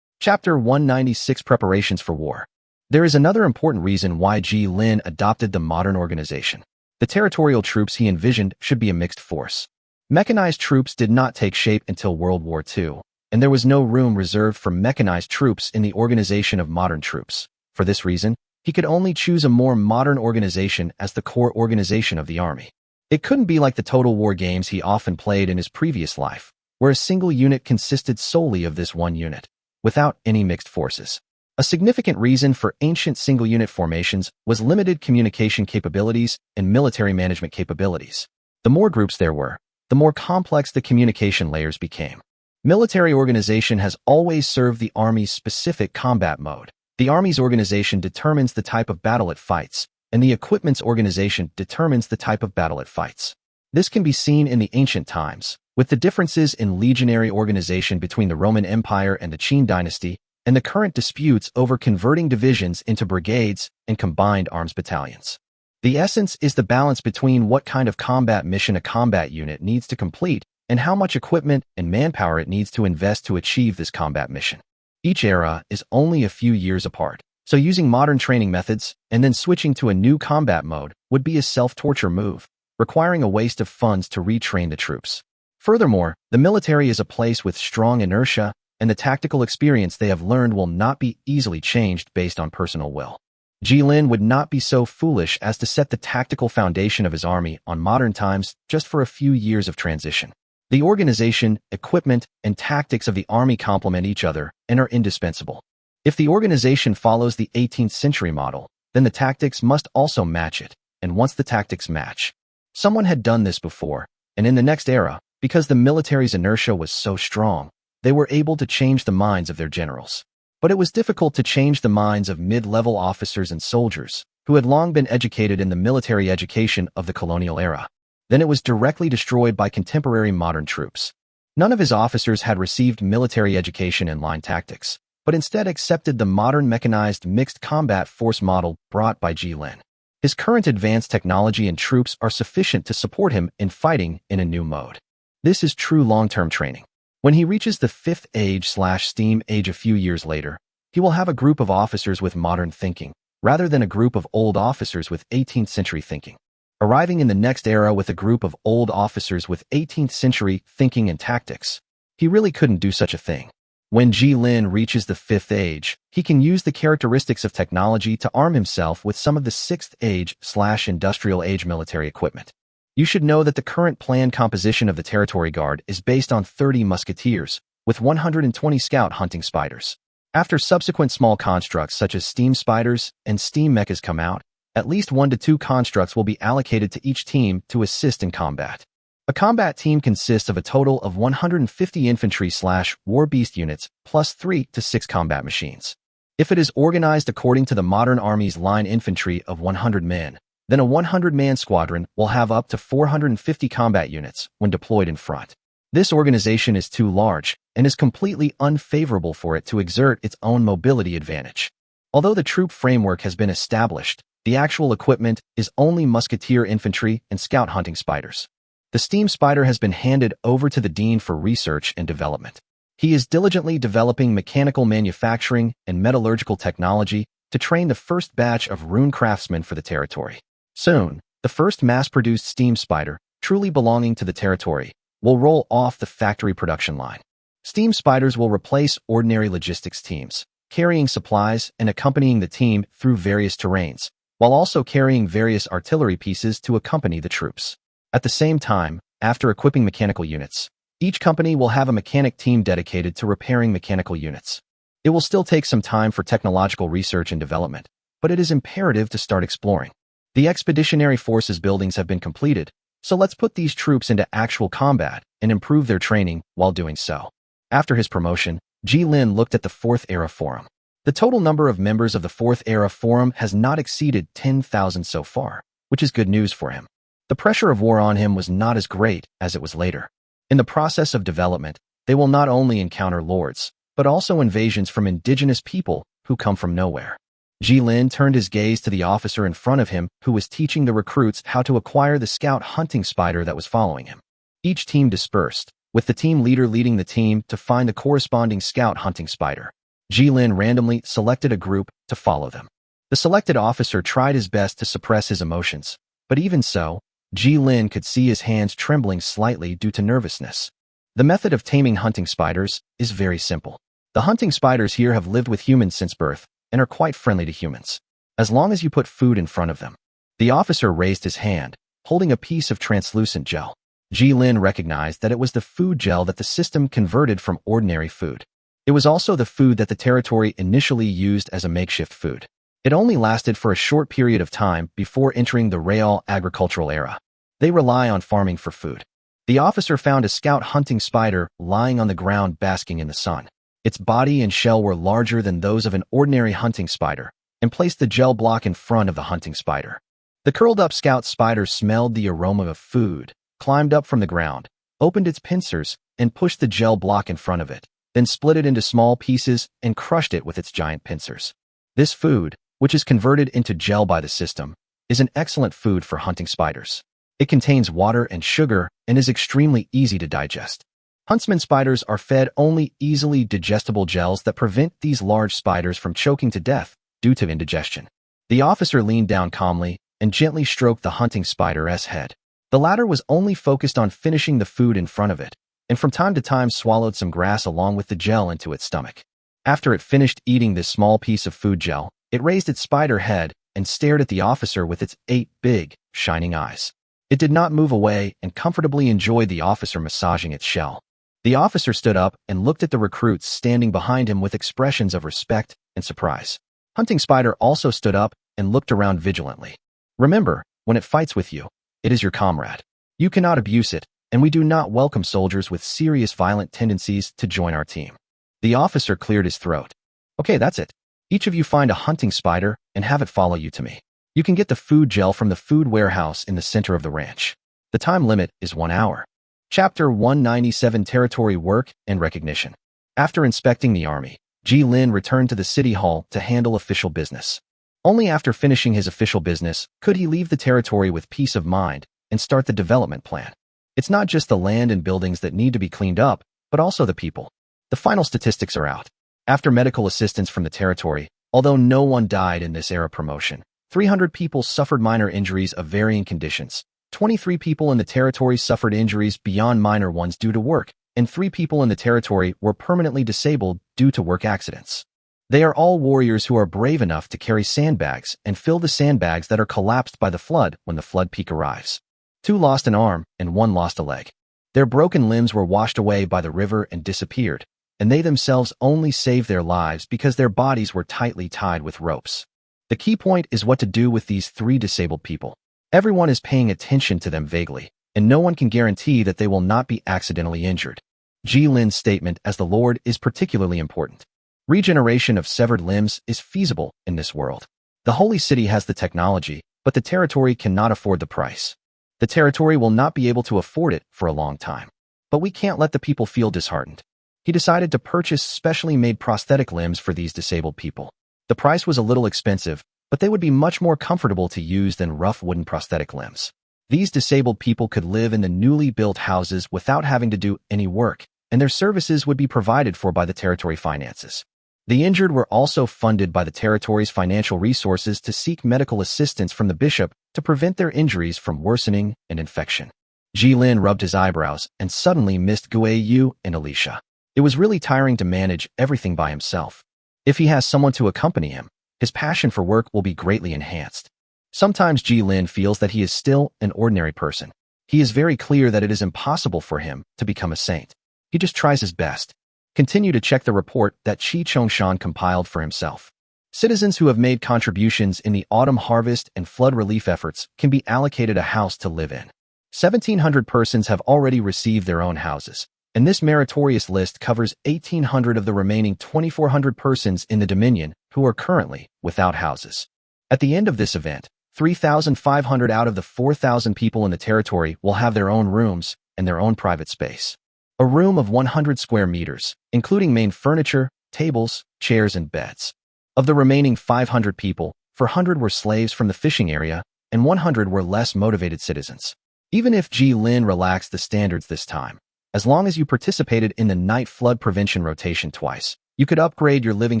Chapter 196 Preparations for War. There is another important reason why Jilin adopted the modern organization. The territorial troops he envisioned should be a mixed force. Mechanized troops did not take shape until World War II, and there was no room reserved for mechanized troops in the organization of modern troops. For this reason, he could only choose a more modern organization as the core organization of the army. It couldn't be like the Total War games he often played in his previous life, where a single unit consisted solely of this one unit, without any mixed forces. A significant reason for ancient single-unit formations was limited communication capabilities and military management capabilities. The more groups there were, the more complex the communication layers became. Military organization has always served the Army's specific combat mode. The Army's organization determines the type of battle it fights, and the equipment's organization determines the type of battle it fights. This can be seen in the ancient times, with the differences in legionary organization between the Roman Empire and the Qin dynasty, and the current disputes over converting divisions into brigades and combined arms battalions. The essence is the balance between what kind of combat mission a combat unit needs to complete and how much equipment and manpower it needs to invest to achieve this combat mission. Each era is only a few years apart, so using modern training methods and then switching to a new combat mode would be a self-torture move, requiring a waste of funds to retrain the troops. Furthermore, the military is a place with strong inertia, and the tactical experience they have learned will not be easily changed based on personal will. Jilin would not be so foolish as to set the tactical foundation of his army on modern times just for a few years of transition. The organization, equipment, and tactics of the army complement each other and are indispensable. If the organization follows the 18th century model, then the tactics must also match it, and once the tactics match, someone had done this before, and in the next era, because the military's inertia was so strong, they were able to change the minds of their generals. But it was difficult to change the minds of mid-level officers and soldiers, who had long been educated in the military education of the colonial era. Then it was directly destroyed by contemporary modern troops. None of his officers had received military education in line tactics, but instead accepted the modern mechanized mixed combat force model brought by Jilin. His current advanced technology and troops are sufficient to support him in fighting in a new mode. This is true long-term training. When he reaches the fifth age/steam age a few years later, he will have a group of officers with modern thinking, rather than a group of old officers with 18th century thinking. Arriving in the next era with a group of old officers with 18th century thinking and tactics, he really couldn't do such a thing. When Ji-Lin reaches the 5th age, he can use the characteristics of technology to arm himself with some of the 6th age/industrial age military equipment. You should know that the current planned composition of the Territory Guard is based on 30 musketeers, with 120 scout hunting spiders. After subsequent small constructs such as steam spiders and steam mechas come out, at least 1 to 2 constructs will be allocated to each team to assist in combat. A combat team consists of a total of 150 infantry/war beast units plus 3 to 6 combat machines. If it is organized according to the modern army's line infantry of 100 men, then a 100-man squadron will have up to 450 combat units when deployed in front. This organization is too large and is completely unfavorable for it to exert its own mobility advantage. Although the troop framework has been established, the actual equipment is only musketeer infantry and scout hunting spiders. The steam spider has been handed over to the dean for research and development. He is diligently developing mechanical manufacturing and metallurgical technology to train the first batch of rune craftsmen for the territory. Soon, the first mass-produced steam spider, truly belonging to the territory, will roll off the factory production line. Steam spiders will replace ordinary logistics teams, carrying supplies and accompanying the team through various terrains, while also carrying various artillery pieces to accompany the troops. At the same time, after equipping mechanical units, each company will have a mechanic team dedicated to repairing mechanical units. It will still take some time for technological research and development, but it is imperative to start exploring. The expeditionary forces buildings have been completed, so let's put these troops into actual combat and improve their training while doing so. After his promotion, Ji-Lin looked at the 4th Era Forum. The total number of members of the 4th Era Forum has not exceeded 10,000 so far, which is good news for him. The pressure of war on him was not as great as it was later. In the process of development, they will not only encounter lords, but also invasions from indigenous people who come from nowhere. Ji-Lin turned his gaze to the officer in front of him who was teaching the recruits how to acquire the scout hunting spider that was following him. Each team dispersed, with the team leader leading the team to find the corresponding scout hunting spider. Ji-Lin randomly selected a group to follow them. The selected officer tried his best to suppress his emotions, but even so, Ji-Lin could see his hands trembling slightly due to nervousness. The method of taming hunting spiders is very simple. The hunting spiders here have lived with humans since birth and are quite friendly to humans, as long as you put food in front of them. The officer raised his hand, holding a piece of translucent gel. Ji-Lin recognized that it was the food gel that the system converted from ordinary food. It was also the food that the territory initially used as a makeshift food. It only lasted for a short period of time before entering the real agricultural era. They rely on farming for food. The officer found a scout hunting spider lying on the ground basking in the sun. Its body and shell were larger than those of an ordinary hunting spider, and placed the gel block in front of the hunting spider. The curled-up scout spider smelled the aroma of food, climbed up from the ground, opened its pincers, and pushed the gel block in front of it, then split it into small pieces and crushed it with its giant pincers. This food, which is converted into gel by the system, is an excellent food for hunting spiders. It contains water and sugar and is extremely easy to digest. Huntsman spiders are fed only easily digestible gels that prevent these large spiders from choking to death due to indigestion. The officer leaned down calmly and gently stroked the hunting spider's head. The latter was only focused on finishing the food in front of it, and from time to time swallowed some grass along with the gel into its stomach. After it finished eating this small piece of food gel, it raised its spider head and stared at the officer with its 8 big, shining eyes. It did not move away and comfortably enjoyed the officer massaging its shell. The officer stood up and looked at the recruits standing behind him with expressions of respect and surprise. Hunting Spider also stood up and looked around vigilantly. Remember, when it fights with you, it is your comrade. You cannot abuse it, and we do not welcome soldiers with serious violent tendencies to join our team. The officer cleared his throat. Okay, that's it. Each of you find a hunting spider and have it follow you to me. You can get the food gel from the food warehouse in the center of the ranch. The time limit is 1 hour. Chapter 197 Territory Work and Recognition. After inspecting the army, Ji-Lin returned to the city hall to handle official business. Only after finishing his official business could he leave the territory with peace of mind and start the development plan. It's not just the land and buildings that need to be cleaned up, but also the people. The final statistics are out. After medical assistance from the territory, Although no one died in this era promotion, 300 people suffered minor injuries of varying conditions. 23 people in the territory suffered injuries beyond minor ones due to work, and 3 people in the territory were permanently disabled due to work accidents. They are all warriors who are brave enough to carry sandbags and fill the sandbags that are collapsed by the flood when the flood peak arrives. 2 lost an arm and 1 lost a leg. Their broken limbs were washed away by the river and disappeared, and they themselves only saved their lives because their bodies were tightly tied with ropes. The key point is what to do with these 3 disabled people. Everyone is paying attention to them vaguely, and no one can guarantee that they will not be accidentally injured. Ji Lin's statement as the Lord is particularly important. Regeneration of severed limbs is feasible in this world. The holy city has the technology, but the territory cannot afford the price. The territory will not be able to afford it for a long time. But we can't let the people feel disheartened. He decided to purchase specially made prosthetic limbs for these disabled people. The price was a little expensive, but they would be much more comfortable to use than rough wooden prosthetic limbs. These disabled people could live in the newly built houses without having to do any work, and their services would be provided for by the territory finances. The injured were also funded by the territory's financial resources to seek medical assistance from the bishop to prevent their injuries from worsening and infection. Ji Lin rubbed his eyebrows and suddenly missed Guay Yu and Alicia. It was really tiring to manage everything by himself. If he has someone to accompany him, his passion for work will be greatly enhanced. Sometimes Ji Lin feels that he is still an ordinary person. He is very clear that it is impossible for him to become a saint. He just tries his best. Continue to check the report that Chi Chongshan compiled for himself. Citizens who have made contributions in the autumn harvest and flood relief efforts can be allocated a house to live in. 1,700 persons have already received their own houses, and this meritorious list covers 1,800 of the remaining 2,400 persons in the Dominion who are currently without houses. At the end of this event, 3,500 out of the 4,000 people in the territory will have their own rooms and their own private space. A room of 100 square meters, including main furniture, tables, chairs, and beds. Of the remaining 500 people, 400 were slaves from the fishing area, and 100 were less motivated citizens. Even if Ji Lin relaxed the standards this time, as long as you participated in the night flood prevention rotation twice, you could upgrade your living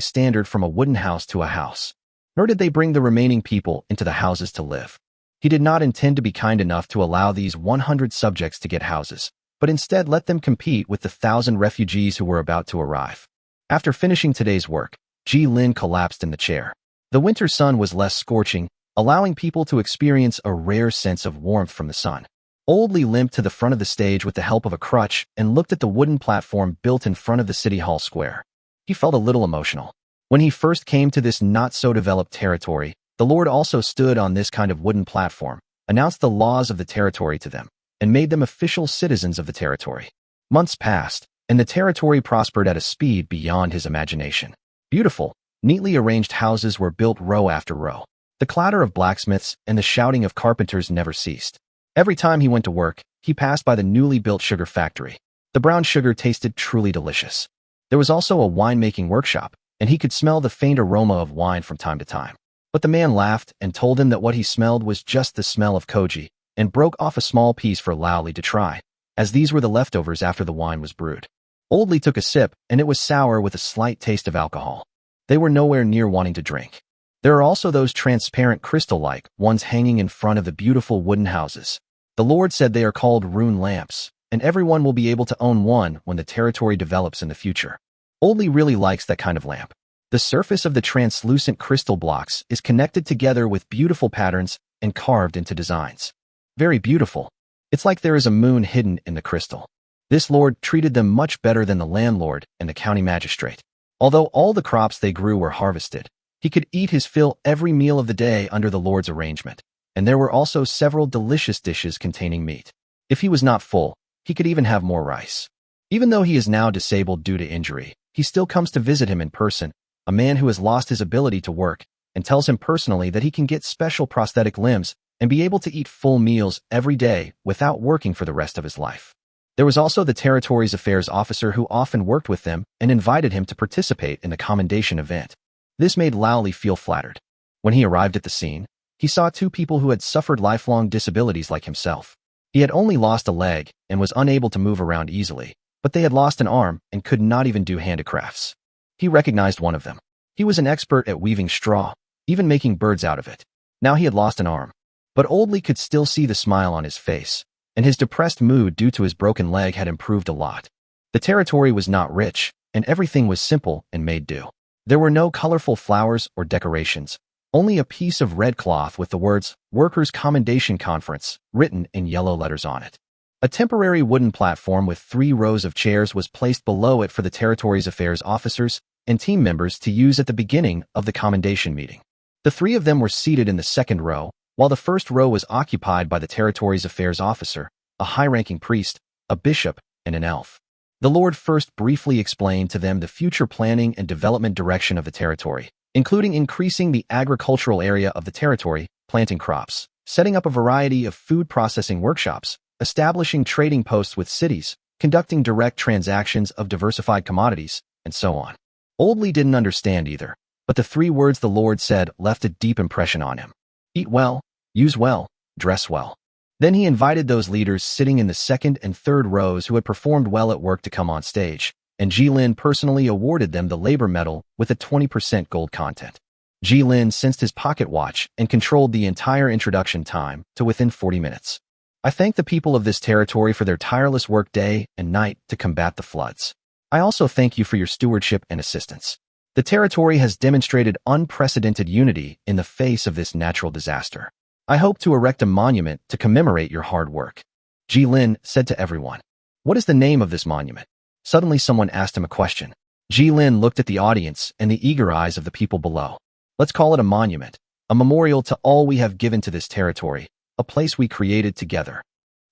standard from a wooden house to a house. Nor did they bring the remaining people into the houses to live. He did not intend to be kind enough to allow these 100 subjects to get houses, but instead let them compete with the 1,000 refugees who were about to arrive. After finishing today's work, Ji Lin collapsed in the chair. The winter sun was less scorching, allowing people to experience a rare sense of warmth from the sun. Old Lee limped to the front of the stage with the help of a crutch and looked at the wooden platform built in front of the City Hall square. He felt a little emotional. When he first came to this not-so-developed territory, the Lord also stood on this kind of wooden platform, announced the laws of the territory to them, and made them official citizens of the territory. Months passed, and the territory prospered at a speed beyond his imagination. Beautiful, neatly arranged houses were built row after row. The clatter of blacksmiths and the shouting of carpenters never ceased. Every time he went to work, he passed by the newly built sugar factory. The brown sugar tasted truly delicious. There was also a winemaking workshop, and he could smell the faint aroma of wine from time to time. But the man laughed and told him that what he smelled was just the smell of koji, and broke off a small piece for Lao Li to try, as these were the leftovers after the wine was brewed. Old Li took a sip, and it was sour with a slight taste of alcohol. They were nowhere near wanting to drink. There are also those transparent crystal-like ones hanging in front of the beautiful wooden houses. The Lord said they are called rune lamps, and everyone will be able to own one when the territory develops in the future. Old Li really likes that kind of lamp. The surface of the translucent crystal blocks is connected together with beautiful patterns and carved into designs. Very beautiful. It's like there is a moon hidden in the crystal. This lord treated them much better than the landlord and the county magistrate. Although all the crops they grew were harvested, he could eat his fill every meal of the day under the lord's arrangement, and there were also several delicious dishes containing meat. If he was not full, he could even have more rice. Even though he is now disabled due to injury, he still comes to visit him in person, a man who has lost his ability to work, and tells him personally that he can get special prosthetic limbs and be able to eat full meals every day without working for the rest of his life. There was also the territory's affairs officer who often worked with them and invited him to participate in the commendation event. This made Lao Li feel flattered. When he arrived at the scene, he saw 2 people who had suffered lifelong disabilities like himself. He had only lost a leg and was unable to move around easily, but they had lost an arm and could not even do handicrafts. He recognized one of them. He was an expert at weaving straw, even making birds out of it. Now he had lost an arm. But Old Lee could still see the smile on his face, and his depressed mood due to his broken leg had improved a lot. The territory was not rich, and everything was simple and made do. There were no colorful flowers or decorations, only a piece of red cloth with the words, Workers' Commendation Conference, written in yellow letters on it. A temporary wooden platform with 3 rows of chairs was placed below it for the territory's affairs officers and team members to use at the beginning of the commendation meeting. The 3 of them were seated in the second row, while the first row was occupied by the territory's affairs officer, a high-ranking priest, a bishop, and an elf. The Lord first briefly explained to them the future planning and development direction of the territory, including increasing the agricultural area of the territory, planting crops, setting up a variety of food processing workshops, establishing trading posts with cities, conducting direct transactions of diversified commodities, and so on. Old Lee didn't understand either, but the 3 words the Lord said left a deep impression on him. Eat well, use well, dress well. Then he invited those leaders sitting in the second and third rows who had performed well at work to come on stage, and Jilin personally awarded them the labor medal with a 20% gold content. Jilin sensed his pocket watch and controlled the entire introduction time to within 40 minutes. I thank the people of this territory for their tireless work day and night to combat the floods. I also thank you for your stewardship and assistance. The territory has demonstrated unprecedented unity in the face of this natural disaster. I hope to erect a monument to commemorate your hard work. Jilin said to everyone. What is the name of this monument? Suddenly someone asked him a question. Jilin looked at the audience and the eager eyes of the people below. Let's call it a monument, a memorial to all we have given to this territory, a place we created together.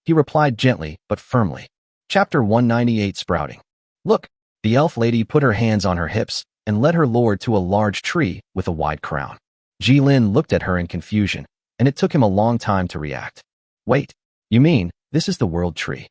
He replied gently but firmly. Chapter 198 Sprouting. Look, the elf lady put her hands on her hips and led her lord to a large tree with a wide crown. Jilin looked at her in confusion, and it took him a long time to react. Wait, you mean, this is the world tree?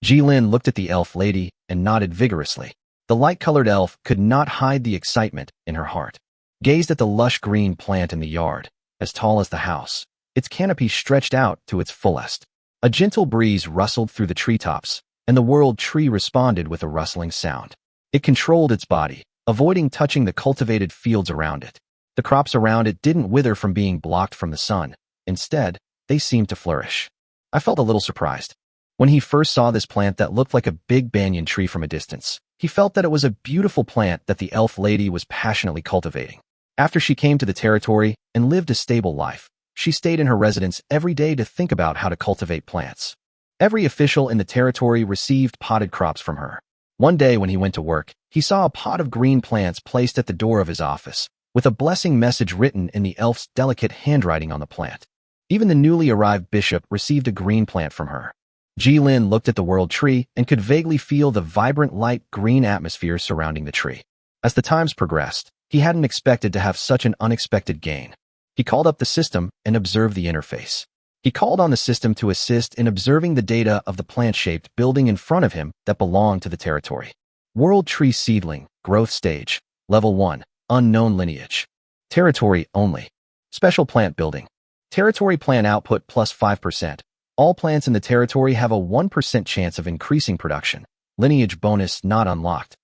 Jilin looked at the elf lady and nodded vigorously. The light-colored elf could not hide the excitement in her heart. Gazed at the lush green plant in the yard, as tall as the house, its canopy stretched out to its fullest. A gentle breeze rustled through the treetops, and the world tree responded with a rustling sound. It controlled its body, avoiding touching the cultivated fields around it. The crops around it didn't wither from being blocked from the sun. Instead, they seemed to flourish. I felt a little surprised. When he first saw this plant that looked like a big banyan tree from a distance, he felt that it was a beautiful plant that the elf lady was passionately cultivating. After she came to the territory and lived a stable life, she stayed in her residence every day to think about how to cultivate plants. Every official in the territory received potted crops from her. One day when he went to work, he saw a pot of green plants placed at the door of his office, with a blessing message written in the elf's delicate handwriting on the plant. Even the newly arrived bishop received a green plant from her. Jilin looked at the world tree and could vaguely feel the vibrant light green atmosphere surrounding the tree. As the times progressed, he hadn't expected to have such an unexpected gain. He called up the system and observed the interface. He called on the system to assist in observing the data of the plant-shaped building in front of him that belonged to the territory. World Tree Seedling, Growth Stage, Level 1, Unknown Lineage. Territory Only. Special Plant Building. Territory Plant Output plus 5%. All plants in the territory have a 1% chance of increasing production. Lineage Bonus Not Unlocked.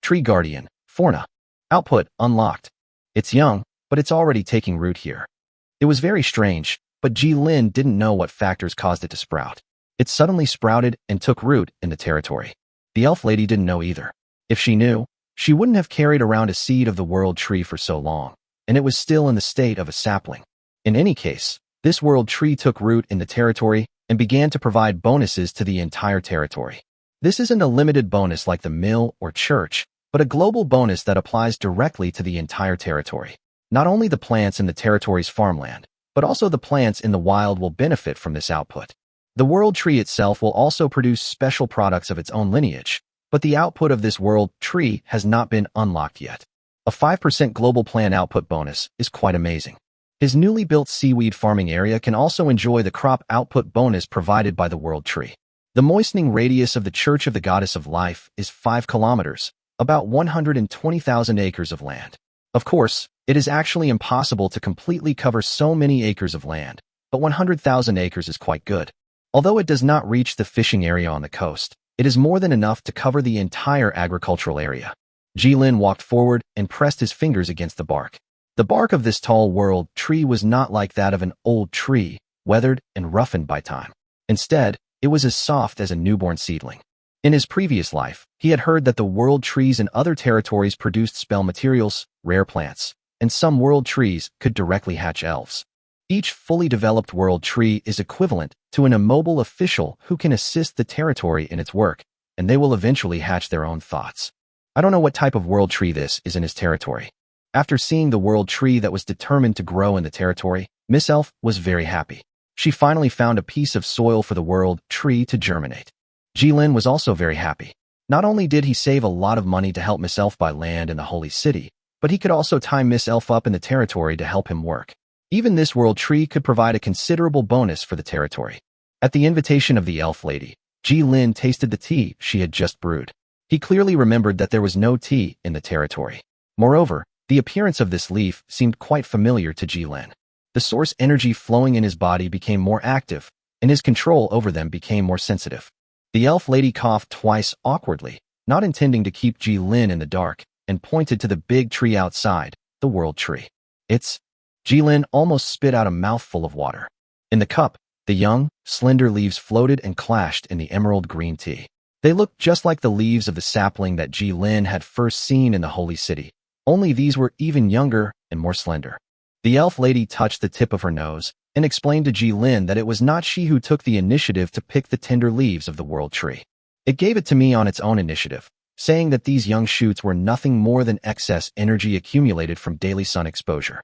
Tree Guardian, Fauna. Output Unlocked. It's young, but it's already taking root here. It was very strange, but Jilin didn't know what factors caused it to sprout. It suddenly sprouted and took root in the territory. The elf lady didn't know either. If she knew, she wouldn't have carried around a seed of the world tree for so long, and it was still in the state of a sapling. In any case, this world tree took root in the territory and began to provide bonuses to the entire territory. This isn't a limited bonus like the mill or church, but a global bonus that applies directly to the entire territory. Not only the plants in the territory's farmland, but also the plants in the wild will benefit from this output. The world tree itself will also produce special products of its own lineage, but the output of this world tree has not been unlocked yet. A 5% global plant output bonus is quite amazing. His newly built seaweed farming area can also enjoy the crop output bonus provided by the world tree. The moistening radius of the Church of the Goddess of Life is 5 kilometers, about 120,000 acres of land. Of course, it is actually impossible to completely cover so many acres of land, but 100,000 acres is quite good. Although it does not reach the fishing area on the coast, it is more than enough to cover the entire agricultural area. Jilin walked forward and pressed his fingers against the bark. The bark of this tall world tree was not like that of an old tree, weathered and roughened by time. Instead, it was as soft as a newborn seedling. In his previous life, he had heard that the world trees in other territories produced spell materials, rare plants, and some world trees could directly hatch elves. Each fully developed world tree is equivalent to an immobile official who can assist the territory in its work, and they will eventually hatch their own thoughts. I don't know what type of world tree this is in his territory. After seeing the world tree that was determined to grow in the territory, Miss Elf was very happy. She finally found a piece of soil for the world tree to germinate. Jilin was also very happy. Not only did he save a lot of money to help Miss Elf buy land in the Holy City, but he could also tie Miss Elf up in the territory to help him work. Even this world tree could provide a considerable bonus for the territory. At the invitation of the elf lady, Jilin tasted the tea she had just brewed. He clearly remembered that there was no tea in the territory. Moreover, the appearance of this leaf seemed quite familiar to Jilin. The source energy flowing in his body became more active, and his control over them became more sensitive. The elf lady coughed twice awkwardly, not intending to keep Jilin in the dark, and pointed to the big tree outside, the world tree. Jilin almost spit out a mouthful of water. In the cup, the young, slender leaves floated and clashed in the emerald green tea. They looked just like the leaves of the sapling that Jilin had first seen in the Holy City, only these were even younger and more slender. The elf lady touched the tip of her nose and explained to Jilin that it was not she who took the initiative to pick the tender leaves of the world tree. It gave it to me on its own initiative, saying that these young shoots were nothing more than excess energy accumulated from daily sun exposure.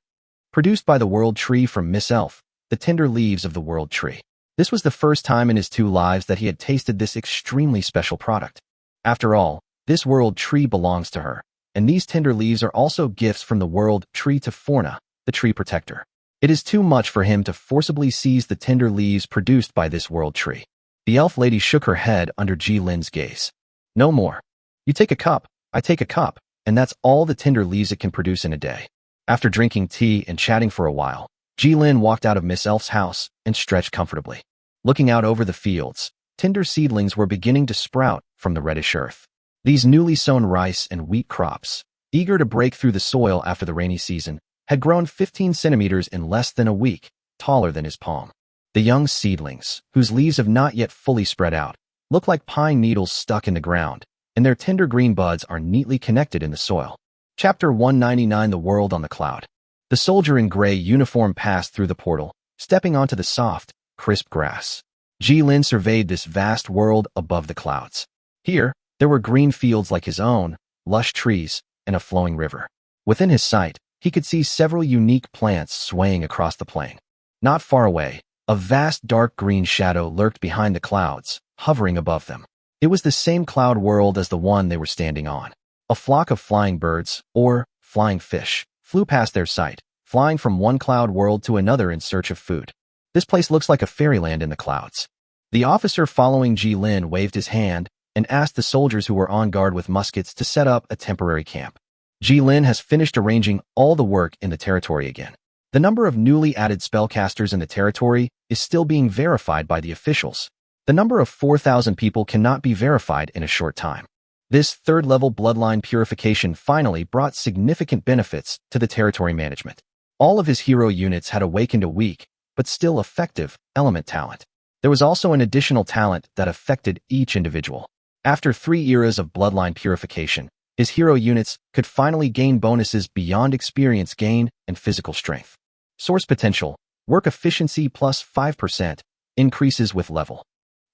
Produced by the world tree from Miss Elf, the tender leaves of the world tree. This was the first time in his 2 lives that he had tasted this extremely special product. After all, this world tree belongs to her, and these tender leaves are also gifts from the world tree to Forna, the tree protector. It is too much for him to forcibly seize the tender leaves produced by this world tree. The elf lady shook her head under Jilin's gaze. No more. You take a cup, I take a cup, and that's all the tender leaves it can produce in a day. After drinking tea and chatting for a while, Jilin walked out of Miss Elf's house and stretched comfortably. Looking out over the fields, tender seedlings were beginning to sprout from the reddish earth. These newly sown rice and wheat crops, eager to break through the soil after the rainy season, had grown 15 centimeters in less than a week, taller than his palm. The young seedlings, whose leaves have not yet fully spread out, look like pine needles stuck in the ground, and their tender green buds are neatly connected in the soil. Chapter 199: The World on the Cloud. The soldier in gray uniform passed through the portal, stepping onto the soft, crisp grass. Jilin surveyed this vast world above the clouds. Here, there were green fields like his own, lush trees, and a flowing river. Within his sight, he could see several unique plants swaying across the plain. Not far away, a vast dark green shadow lurked behind the clouds, hovering above them. It was the same cloud world as the one they were standing on. A flock of flying birds, or flying fish, flew past their sight, flying from one cloud world to another in search of food. This place looks like a fairyland in the clouds. The officer following Jilin waved his hand and asked the soldiers who were on guard with muskets to set up a temporary camp. Jilin has finished arranging all the work in the territory again. The number of newly added spellcasters in the territory is still being verified by the officials. The number of 4,000 people cannot be verified in a short time. This third-level bloodline purification finally brought significant benefits to the territory management. All of his hero units had awakened a weak, but still effective, element talent. There was also an additional talent that affected each individual. After 3 eras of bloodline purification, his hero units could finally gain bonuses beyond experience gain and physical strength. Source potential, work efficiency plus 5%, increases with level.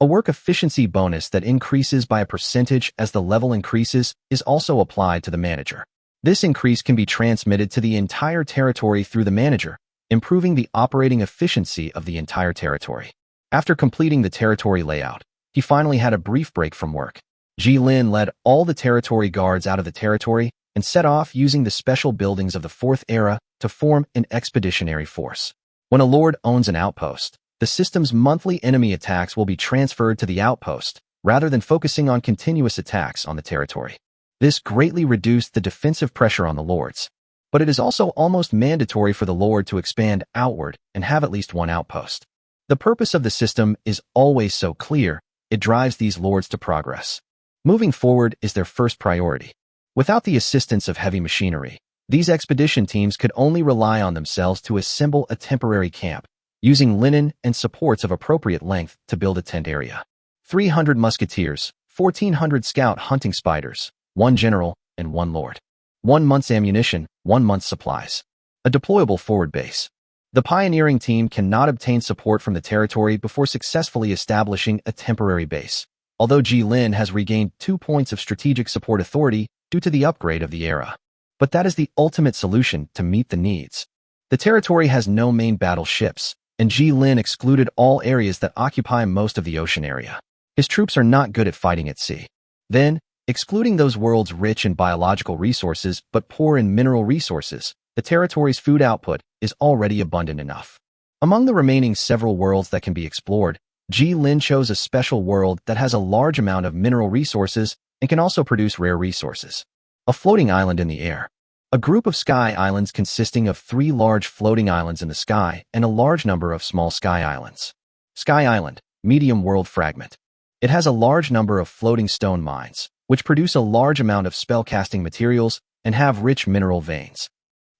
A work efficiency bonus that increases by a percentage as the level increases is also applied to the manager. This increase can be transmitted to the entire territory through the manager, improving the operating efficiency of the entire territory. After completing the territory layout, he finally had a brief break from work. Jilin led all the territory guards out of the territory and set off using the special buildings of the 4th era to form an expeditionary force. When a lord owns an outpost, the system's monthly enemy attacks will be transferred to the outpost, rather than focusing on continuous attacks on the territory. This greatly reduced the defensive pressure on the lords. But it is also almost mandatory for the lord to expand outward and have at least one outpost. The purpose of the system is always so clear, it drives these lords to progress. Moving forward is their first priority. Without the assistance of heavy machinery, these expedition teams could only rely on themselves to assemble a temporary camp, using linen and supports of appropriate length to build a tent area. 300 musketeers, 1,400 scout hunting spiders, 1 general, and 1 lord. 1 month's ammunition, 1 month's supplies. A deployable forward base. The pioneering team cannot obtain support from the territory before successfully establishing a temporary base, although Jilin has regained 2 points of strategic support authority due to the upgrade of the era. But that is the ultimate solution to meet the needs. The territory has no main battle ships, and Jilin excluded all areas that occupy most of the ocean area. His troops are not good at fighting at sea. Then, excluding those worlds rich in biological resources but poor in mineral resources, the territory's food output is already abundant enough. Among the remaining several worlds that can be explored, Jilin chose a special world that has a large amount of mineral resources and can also produce rare resources. A floating island in the air. A group of sky islands consisting of 3 large floating islands in the sky and a large number of small sky islands. Sky Island, medium world fragment. It has a large number of floating stone mines, which produce a large amount of spellcasting materials and have rich mineral veins.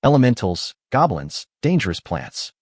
Elementals, goblins, dangerous plants.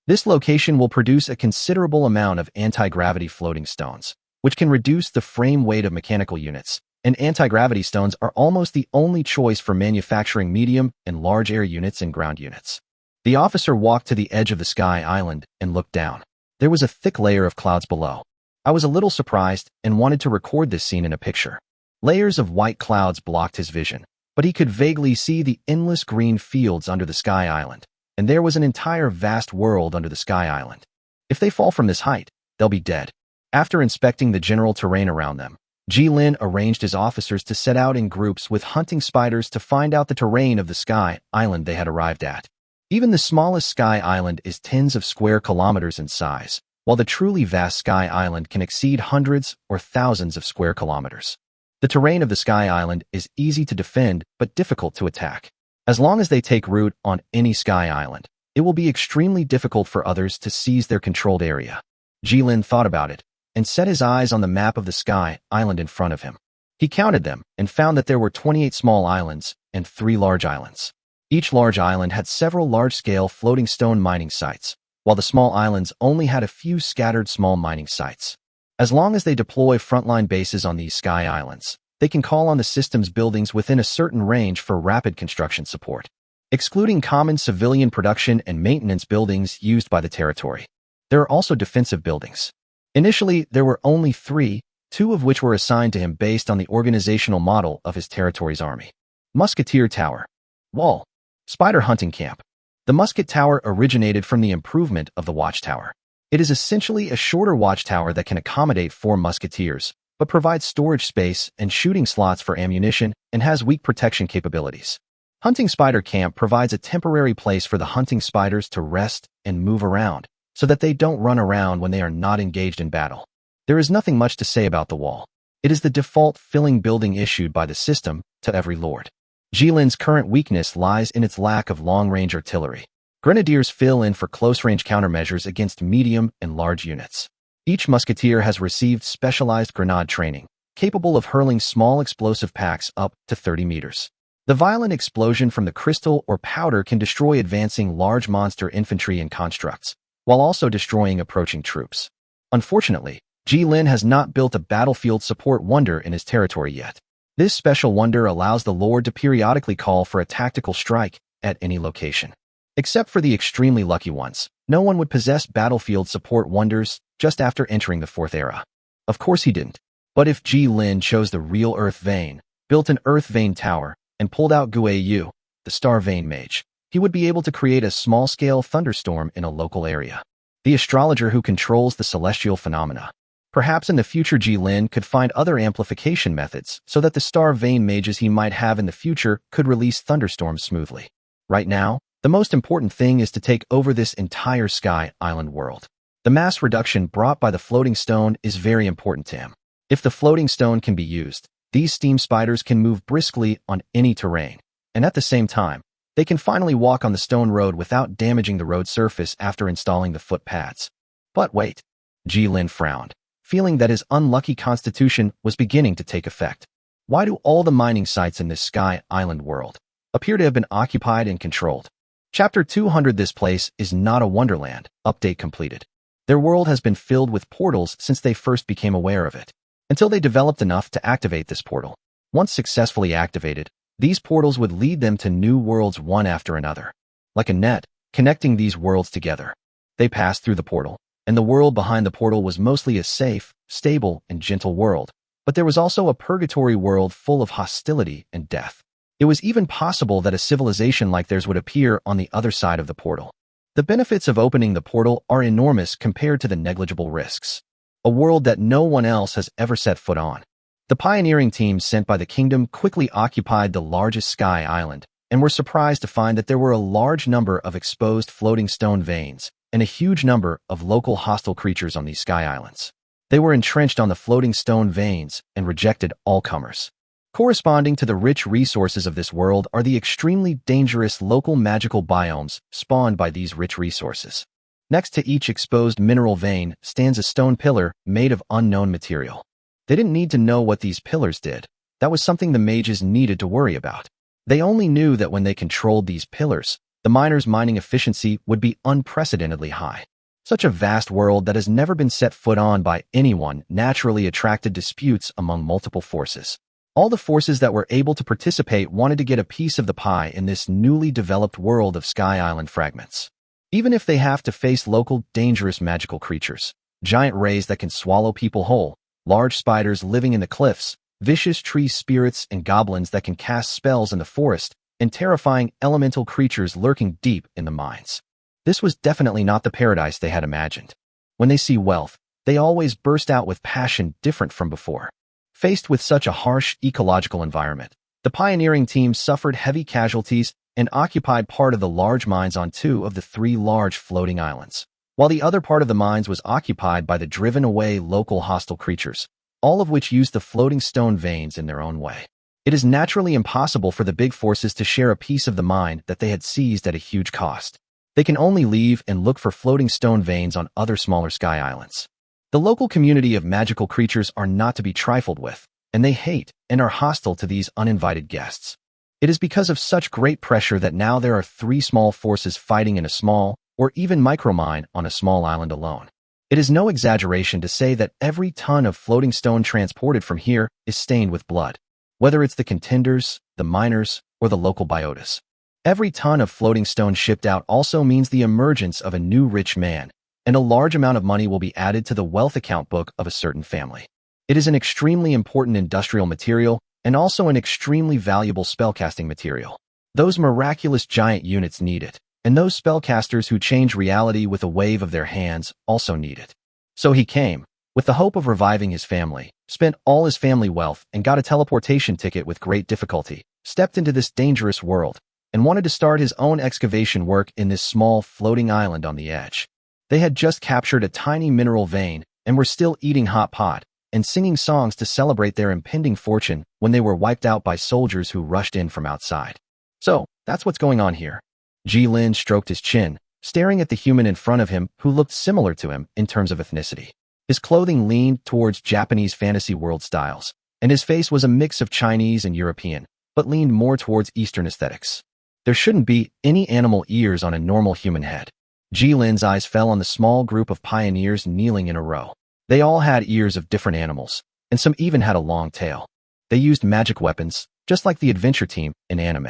This location will produce a considerable amount of anti-gravity floating stones, which can reduce the frame weight of mechanical units, and anti-gravity stones are almost the only choice for manufacturing medium and large air units and ground units. The officer walked to the edge of the sky island and looked down. There was a thick layer of clouds below. I was a little surprised and wanted to record this scene in a picture. Layers of white clouds blocked his vision, but he could vaguely see the endless green fields under the sky island, and there was an entire vast world under the sky island. If they fall from this height, they'll be dead. After inspecting the general terrain around them, Jilin arranged his officers to set out in groups with hunting spiders to find out the terrain of the sky island they had arrived at. Even the smallest sky island is tens of square kilometers in size, while the truly vast sky island can exceed hundreds or thousands of square kilometers. The terrain of the sky island is easy to defend but difficult to attack. As long as they take root on any sky island, it will be extremely difficult for others to seize their controlled area. Jilin thought about it and set his eyes on the map of the sky island in front of him. He counted them and found that there were 28 small islands and 3 large islands. Each large island had several large-scale floating stone mining sites, while the small islands only had a few scattered small mining sites. As long as they deploy frontline bases on these sky islands, they can call on the system's buildings within a certain range for rapid construction support, excluding common civilian production and maintenance buildings used by the territory. There are also defensive buildings. Initially, there were only 3, 2 of which were assigned to him based on the organizational model of his territory's army. Musketeer Tower. Wall. Spider Hunting Camp. The musket tower originated from the improvement of the watchtower. It is essentially a shorter watchtower that can accommodate 4 musketeers, but provides storage space and shooting slots for ammunition and has weak protection capabilities. Hunting Spider Camp provides a temporary place for the hunting spiders to rest and move around, so that they don't run around when they are not engaged in battle. There is nothing much to say about the wall. It is the default filling building issued by the system to every lord. Jilin's current weakness lies in its lack of long-range artillery. Grenadiers fill in for close-range countermeasures against medium and large units. Each musketeer has received specialized grenade training, capable of hurling small explosive packs up to 30 meters. The violent explosion from the crystal or powder can destroy advancing large monster infantry and constructs, while also destroying approaching troops. Unfortunately, Jilin has not built a battlefield support wonder in his territory yet. This special wonder allows the Lord to periodically call for a tactical strike at any location. Except for the extremely lucky ones, no one would possess battlefield support wonders just after entering the 4th era. Of course he didn't. But if Jilin chose the real Earth Vein, built an Earth Vein tower, and pulled out Guayu, the Star Vein mage, he would be able to create a small-scale thunderstorm in a local area. The astrologer who controls the celestial phenomena. Perhaps in the future Jilin could find other amplification methods so that the Star Vein mages he might have in the future could release thunderstorms smoothly. Right now, the most important thing is to take over this entire sky island world. The mass reduction brought by the floating stone is very important to him. If the floating stone can be used, these steam spiders can move briskly on any terrain, and at the same time, they can finally walk on the stone road without damaging the road surface after installing the footpads. But wait. Jilin frowned, feeling that his unlucky constitution was beginning to take effect. Why do all the mining sites in this Sky Island world appear to have been occupied and controlled? Chapter 200. This place is not a wonderland. Update completed. Their world has been filled with portals since they first became aware of it, until they developed enough to activate this portal. Once successfully activated, these portals would lead them to new worlds one after another, like a net, connecting these worlds together. They passed through the portal, and the world behind the portal was mostly a safe, stable, and gentle world, but there was also a purgatory world full of hostility and death. It was even possible that a civilization like theirs would appear on the other side of the portal. The benefits of opening the portal are enormous compared to the negligible risks. A world that no one else has ever set foot on. The pioneering team sent by the kingdom quickly occupied the largest Sky Island, and were surprised to find that there were a large number of exposed floating stone veins, and a huge number of local hostile creatures on these Sky Islands. They were entrenched on the floating stone veins and rejected all comers. Corresponding to the rich resources of this world are the extremely dangerous local magical biomes spawned by these rich resources. Next to each exposed mineral vein stands a stone pillar made of unknown material. They didn't need to know what these pillars did. That was something the mages needed to worry about. They only knew that when they controlled these pillars, the miners' mining efficiency would be unprecedentedly high. Such a vast world that has never been set foot on by anyone naturally attracted disputes among multiple forces. All the forces that were able to participate wanted to get a piece of the pie in this newly developed world of Sky Island fragments. Even if they have to face local, dangerous magical creatures, giant rays that can swallow people whole, large spiders living in the cliffs, vicious tree spirits and goblins that can cast spells in the forest, and terrifying elemental creatures lurking deep in the mines. This was definitely not the paradise they had imagined. When they see wealth, they always burst out with passion different from before. Faced with such a harsh ecological environment, the pioneering team suffered heavy casualties and occupied part of the large mines on 2 of the 3 large floating islands, while the other part of the mines was occupied by the driven-away local hostile creatures, all of which used the floating stone veins in their own way. It is naturally impossible for the big forces to share a piece of the mine that they had seized at a huge cost. They can only leave and look for floating stone veins on other smaller Sky Islands. The local community of magical creatures are not to be trifled with, and they hate and are hostile to these uninvited guests. It is because of such great pressure that now there are 3 small forces fighting in a small, or even micromine on a small island alone. It is no exaggeration to say that every ton of floating stone transported from here is stained with blood, whether it's the contenders, the miners, or the local biotas. Every ton of floating stone shipped out also means the emergence of a new rich man, and a large amount of money will be added to the wealth account book of a certain family. It is an extremely important industrial material and also an extremely valuable spellcasting material. Those miraculous giant units need it, and those spellcasters who change reality with a wave of their hands also need it. So he came, with the hope of reviving his family, spent all his family wealth and got a teleportation ticket with great difficulty, stepped into this dangerous world, and wanted to start his own excavation work in this small floating island on the edge. They had just captured a tiny mineral vein and were still eating hot pot and singing songs to celebrate their impending fortune when they were wiped out by soldiers who rushed in from outside. So, that's what's going on here. Ji-Lin stroked his chin, staring at the human in front of him who looked similar to him in terms of ethnicity. His clothing leaned towards Japanese fantasy world styles, and his face was a mix of Chinese and European, but leaned more towards Eastern aesthetics. There shouldn't be any animal ears on a normal human head. Ji-Lin's eyes fell on the small group of pioneers kneeling in a row. They all had ears of different animals, and some even had a long tail. They used magic weapons, just like the adventure team in anime.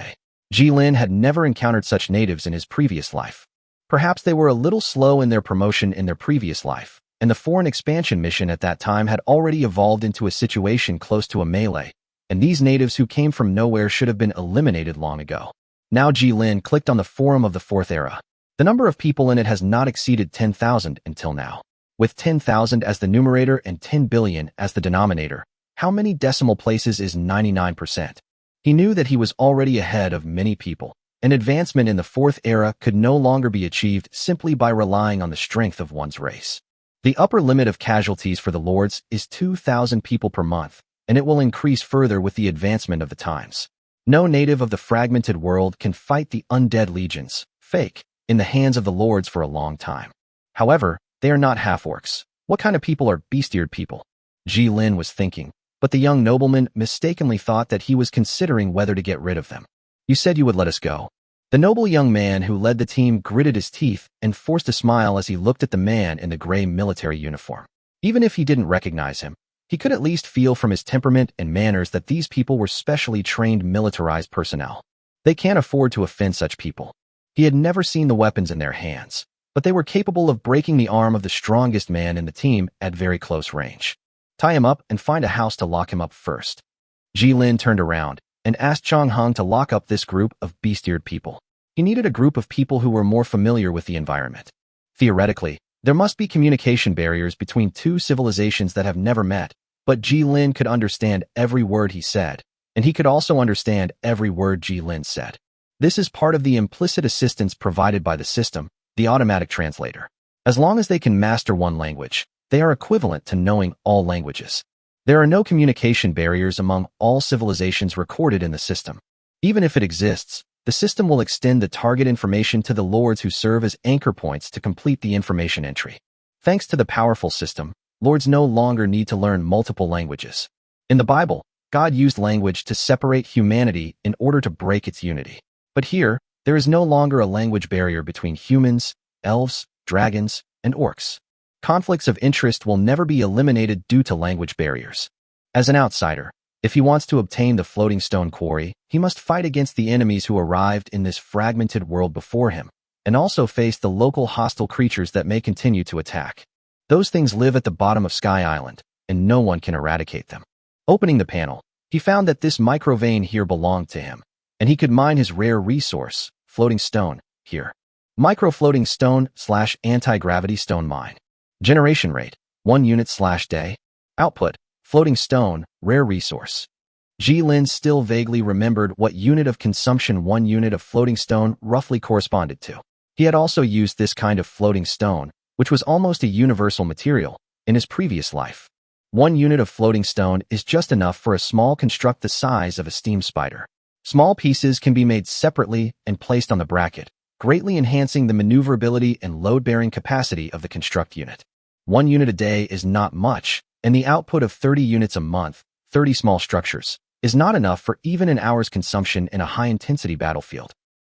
Ji-Lin had never encountered such natives in his previous life. Perhaps they were a little slow in their promotion in their previous life, and the foreign expansion mission at that time had already evolved into a situation close to a melee, and these natives who came from nowhere should have been eliminated long ago. Now Ji-Lin clicked on the forum of the 4th era. The number of people in it has not exceeded 10,000 until now. With 10,000 as the numerator and 10 billion as the denominator, how many decimal places is 99%? He knew that he was already ahead of many people. An advancement in the 4th era could no longer be achieved simply by relying on the strength of one's race. The upper limit of casualties for the lords is 2,000 people per month, and it will increase further with the advancement of the times. No native of the fragmented world can fight the undead legions, fake, in the hands of the lords for a long time. However, they are not half-orcs. What kind of people are beast-eared people? Ji-Lin was thinking. but the young nobleman mistakenly thought that he was considering whether to get rid of them. "You said you would let us go." The noble young man who led the team gritted his teeth and forced a smile as he looked at the man in the gray military uniform. Even if he didn't recognize him, he could at least feel from his temperament and manners that these people were specially trained militarized personnel. They can't afford to offend such people. He had never seen the weapons in their hands, but they were capable of breaking the arm of the strongest man in the team at very close range. "Tie him up and find a house to lock him up first." Ji-Lin turned around and asked Chong Hung to lock up this group of beast-eared people. He needed a group of people who were more familiar with the environment. Theoretically, there must be communication barriers between two civilizations that have never met, but Ji-Lin could understand every word he said, and he could also understand every word Ji-Lin said. This is part of the implicit assistance provided by the system, the automatic translator. As long as they can master one language, they are equivalent to knowing all languages. There are no communication barriers among all civilizations recorded in the system. Even if it exists, the system will extend the target information to the lords who serve as anchor points to complete the information entry. Thanks to the powerful system, lords no longer need to learn multiple languages. In the Bible, God used language to separate humanity in order to break its unity. But here, there is no longer a language barrier between humans, elves, dragons, and orcs. Conflicts of interest will never be eliminated due to language barriers. As an outsider, if he wants to obtain the floating stone quarry, he must fight against the enemies who arrived in this fragmented world before him, and also face the local hostile creatures that may continue to attack. Those things live at the bottom of Sky Island, and no one can eradicate them. Opening the panel, he found that this microvein here belonged to him, and he could mine his rare resource, floating stone, here. Micro-floating stone / anti-gravity stone mine. Generation rate, 1 unit/day. Output, floating stone, rare resource. Ji-Lin still vaguely remembered what unit of consumption 1 unit of floating stone roughly corresponded to. He had also used this kind of floating stone, which was almost a universal material, in his previous life. 1 unit of floating stone is just enough for a small construct the size of a steam spider. Small pieces can be made separately and placed on the bracket, greatly enhancing the maneuverability and load-bearing capacity of the construct unit. 1 unit a day is not much, and the output of 30 units a month, 30 small structures, is not enough for even an hour's consumption in a high-intensity battlefield.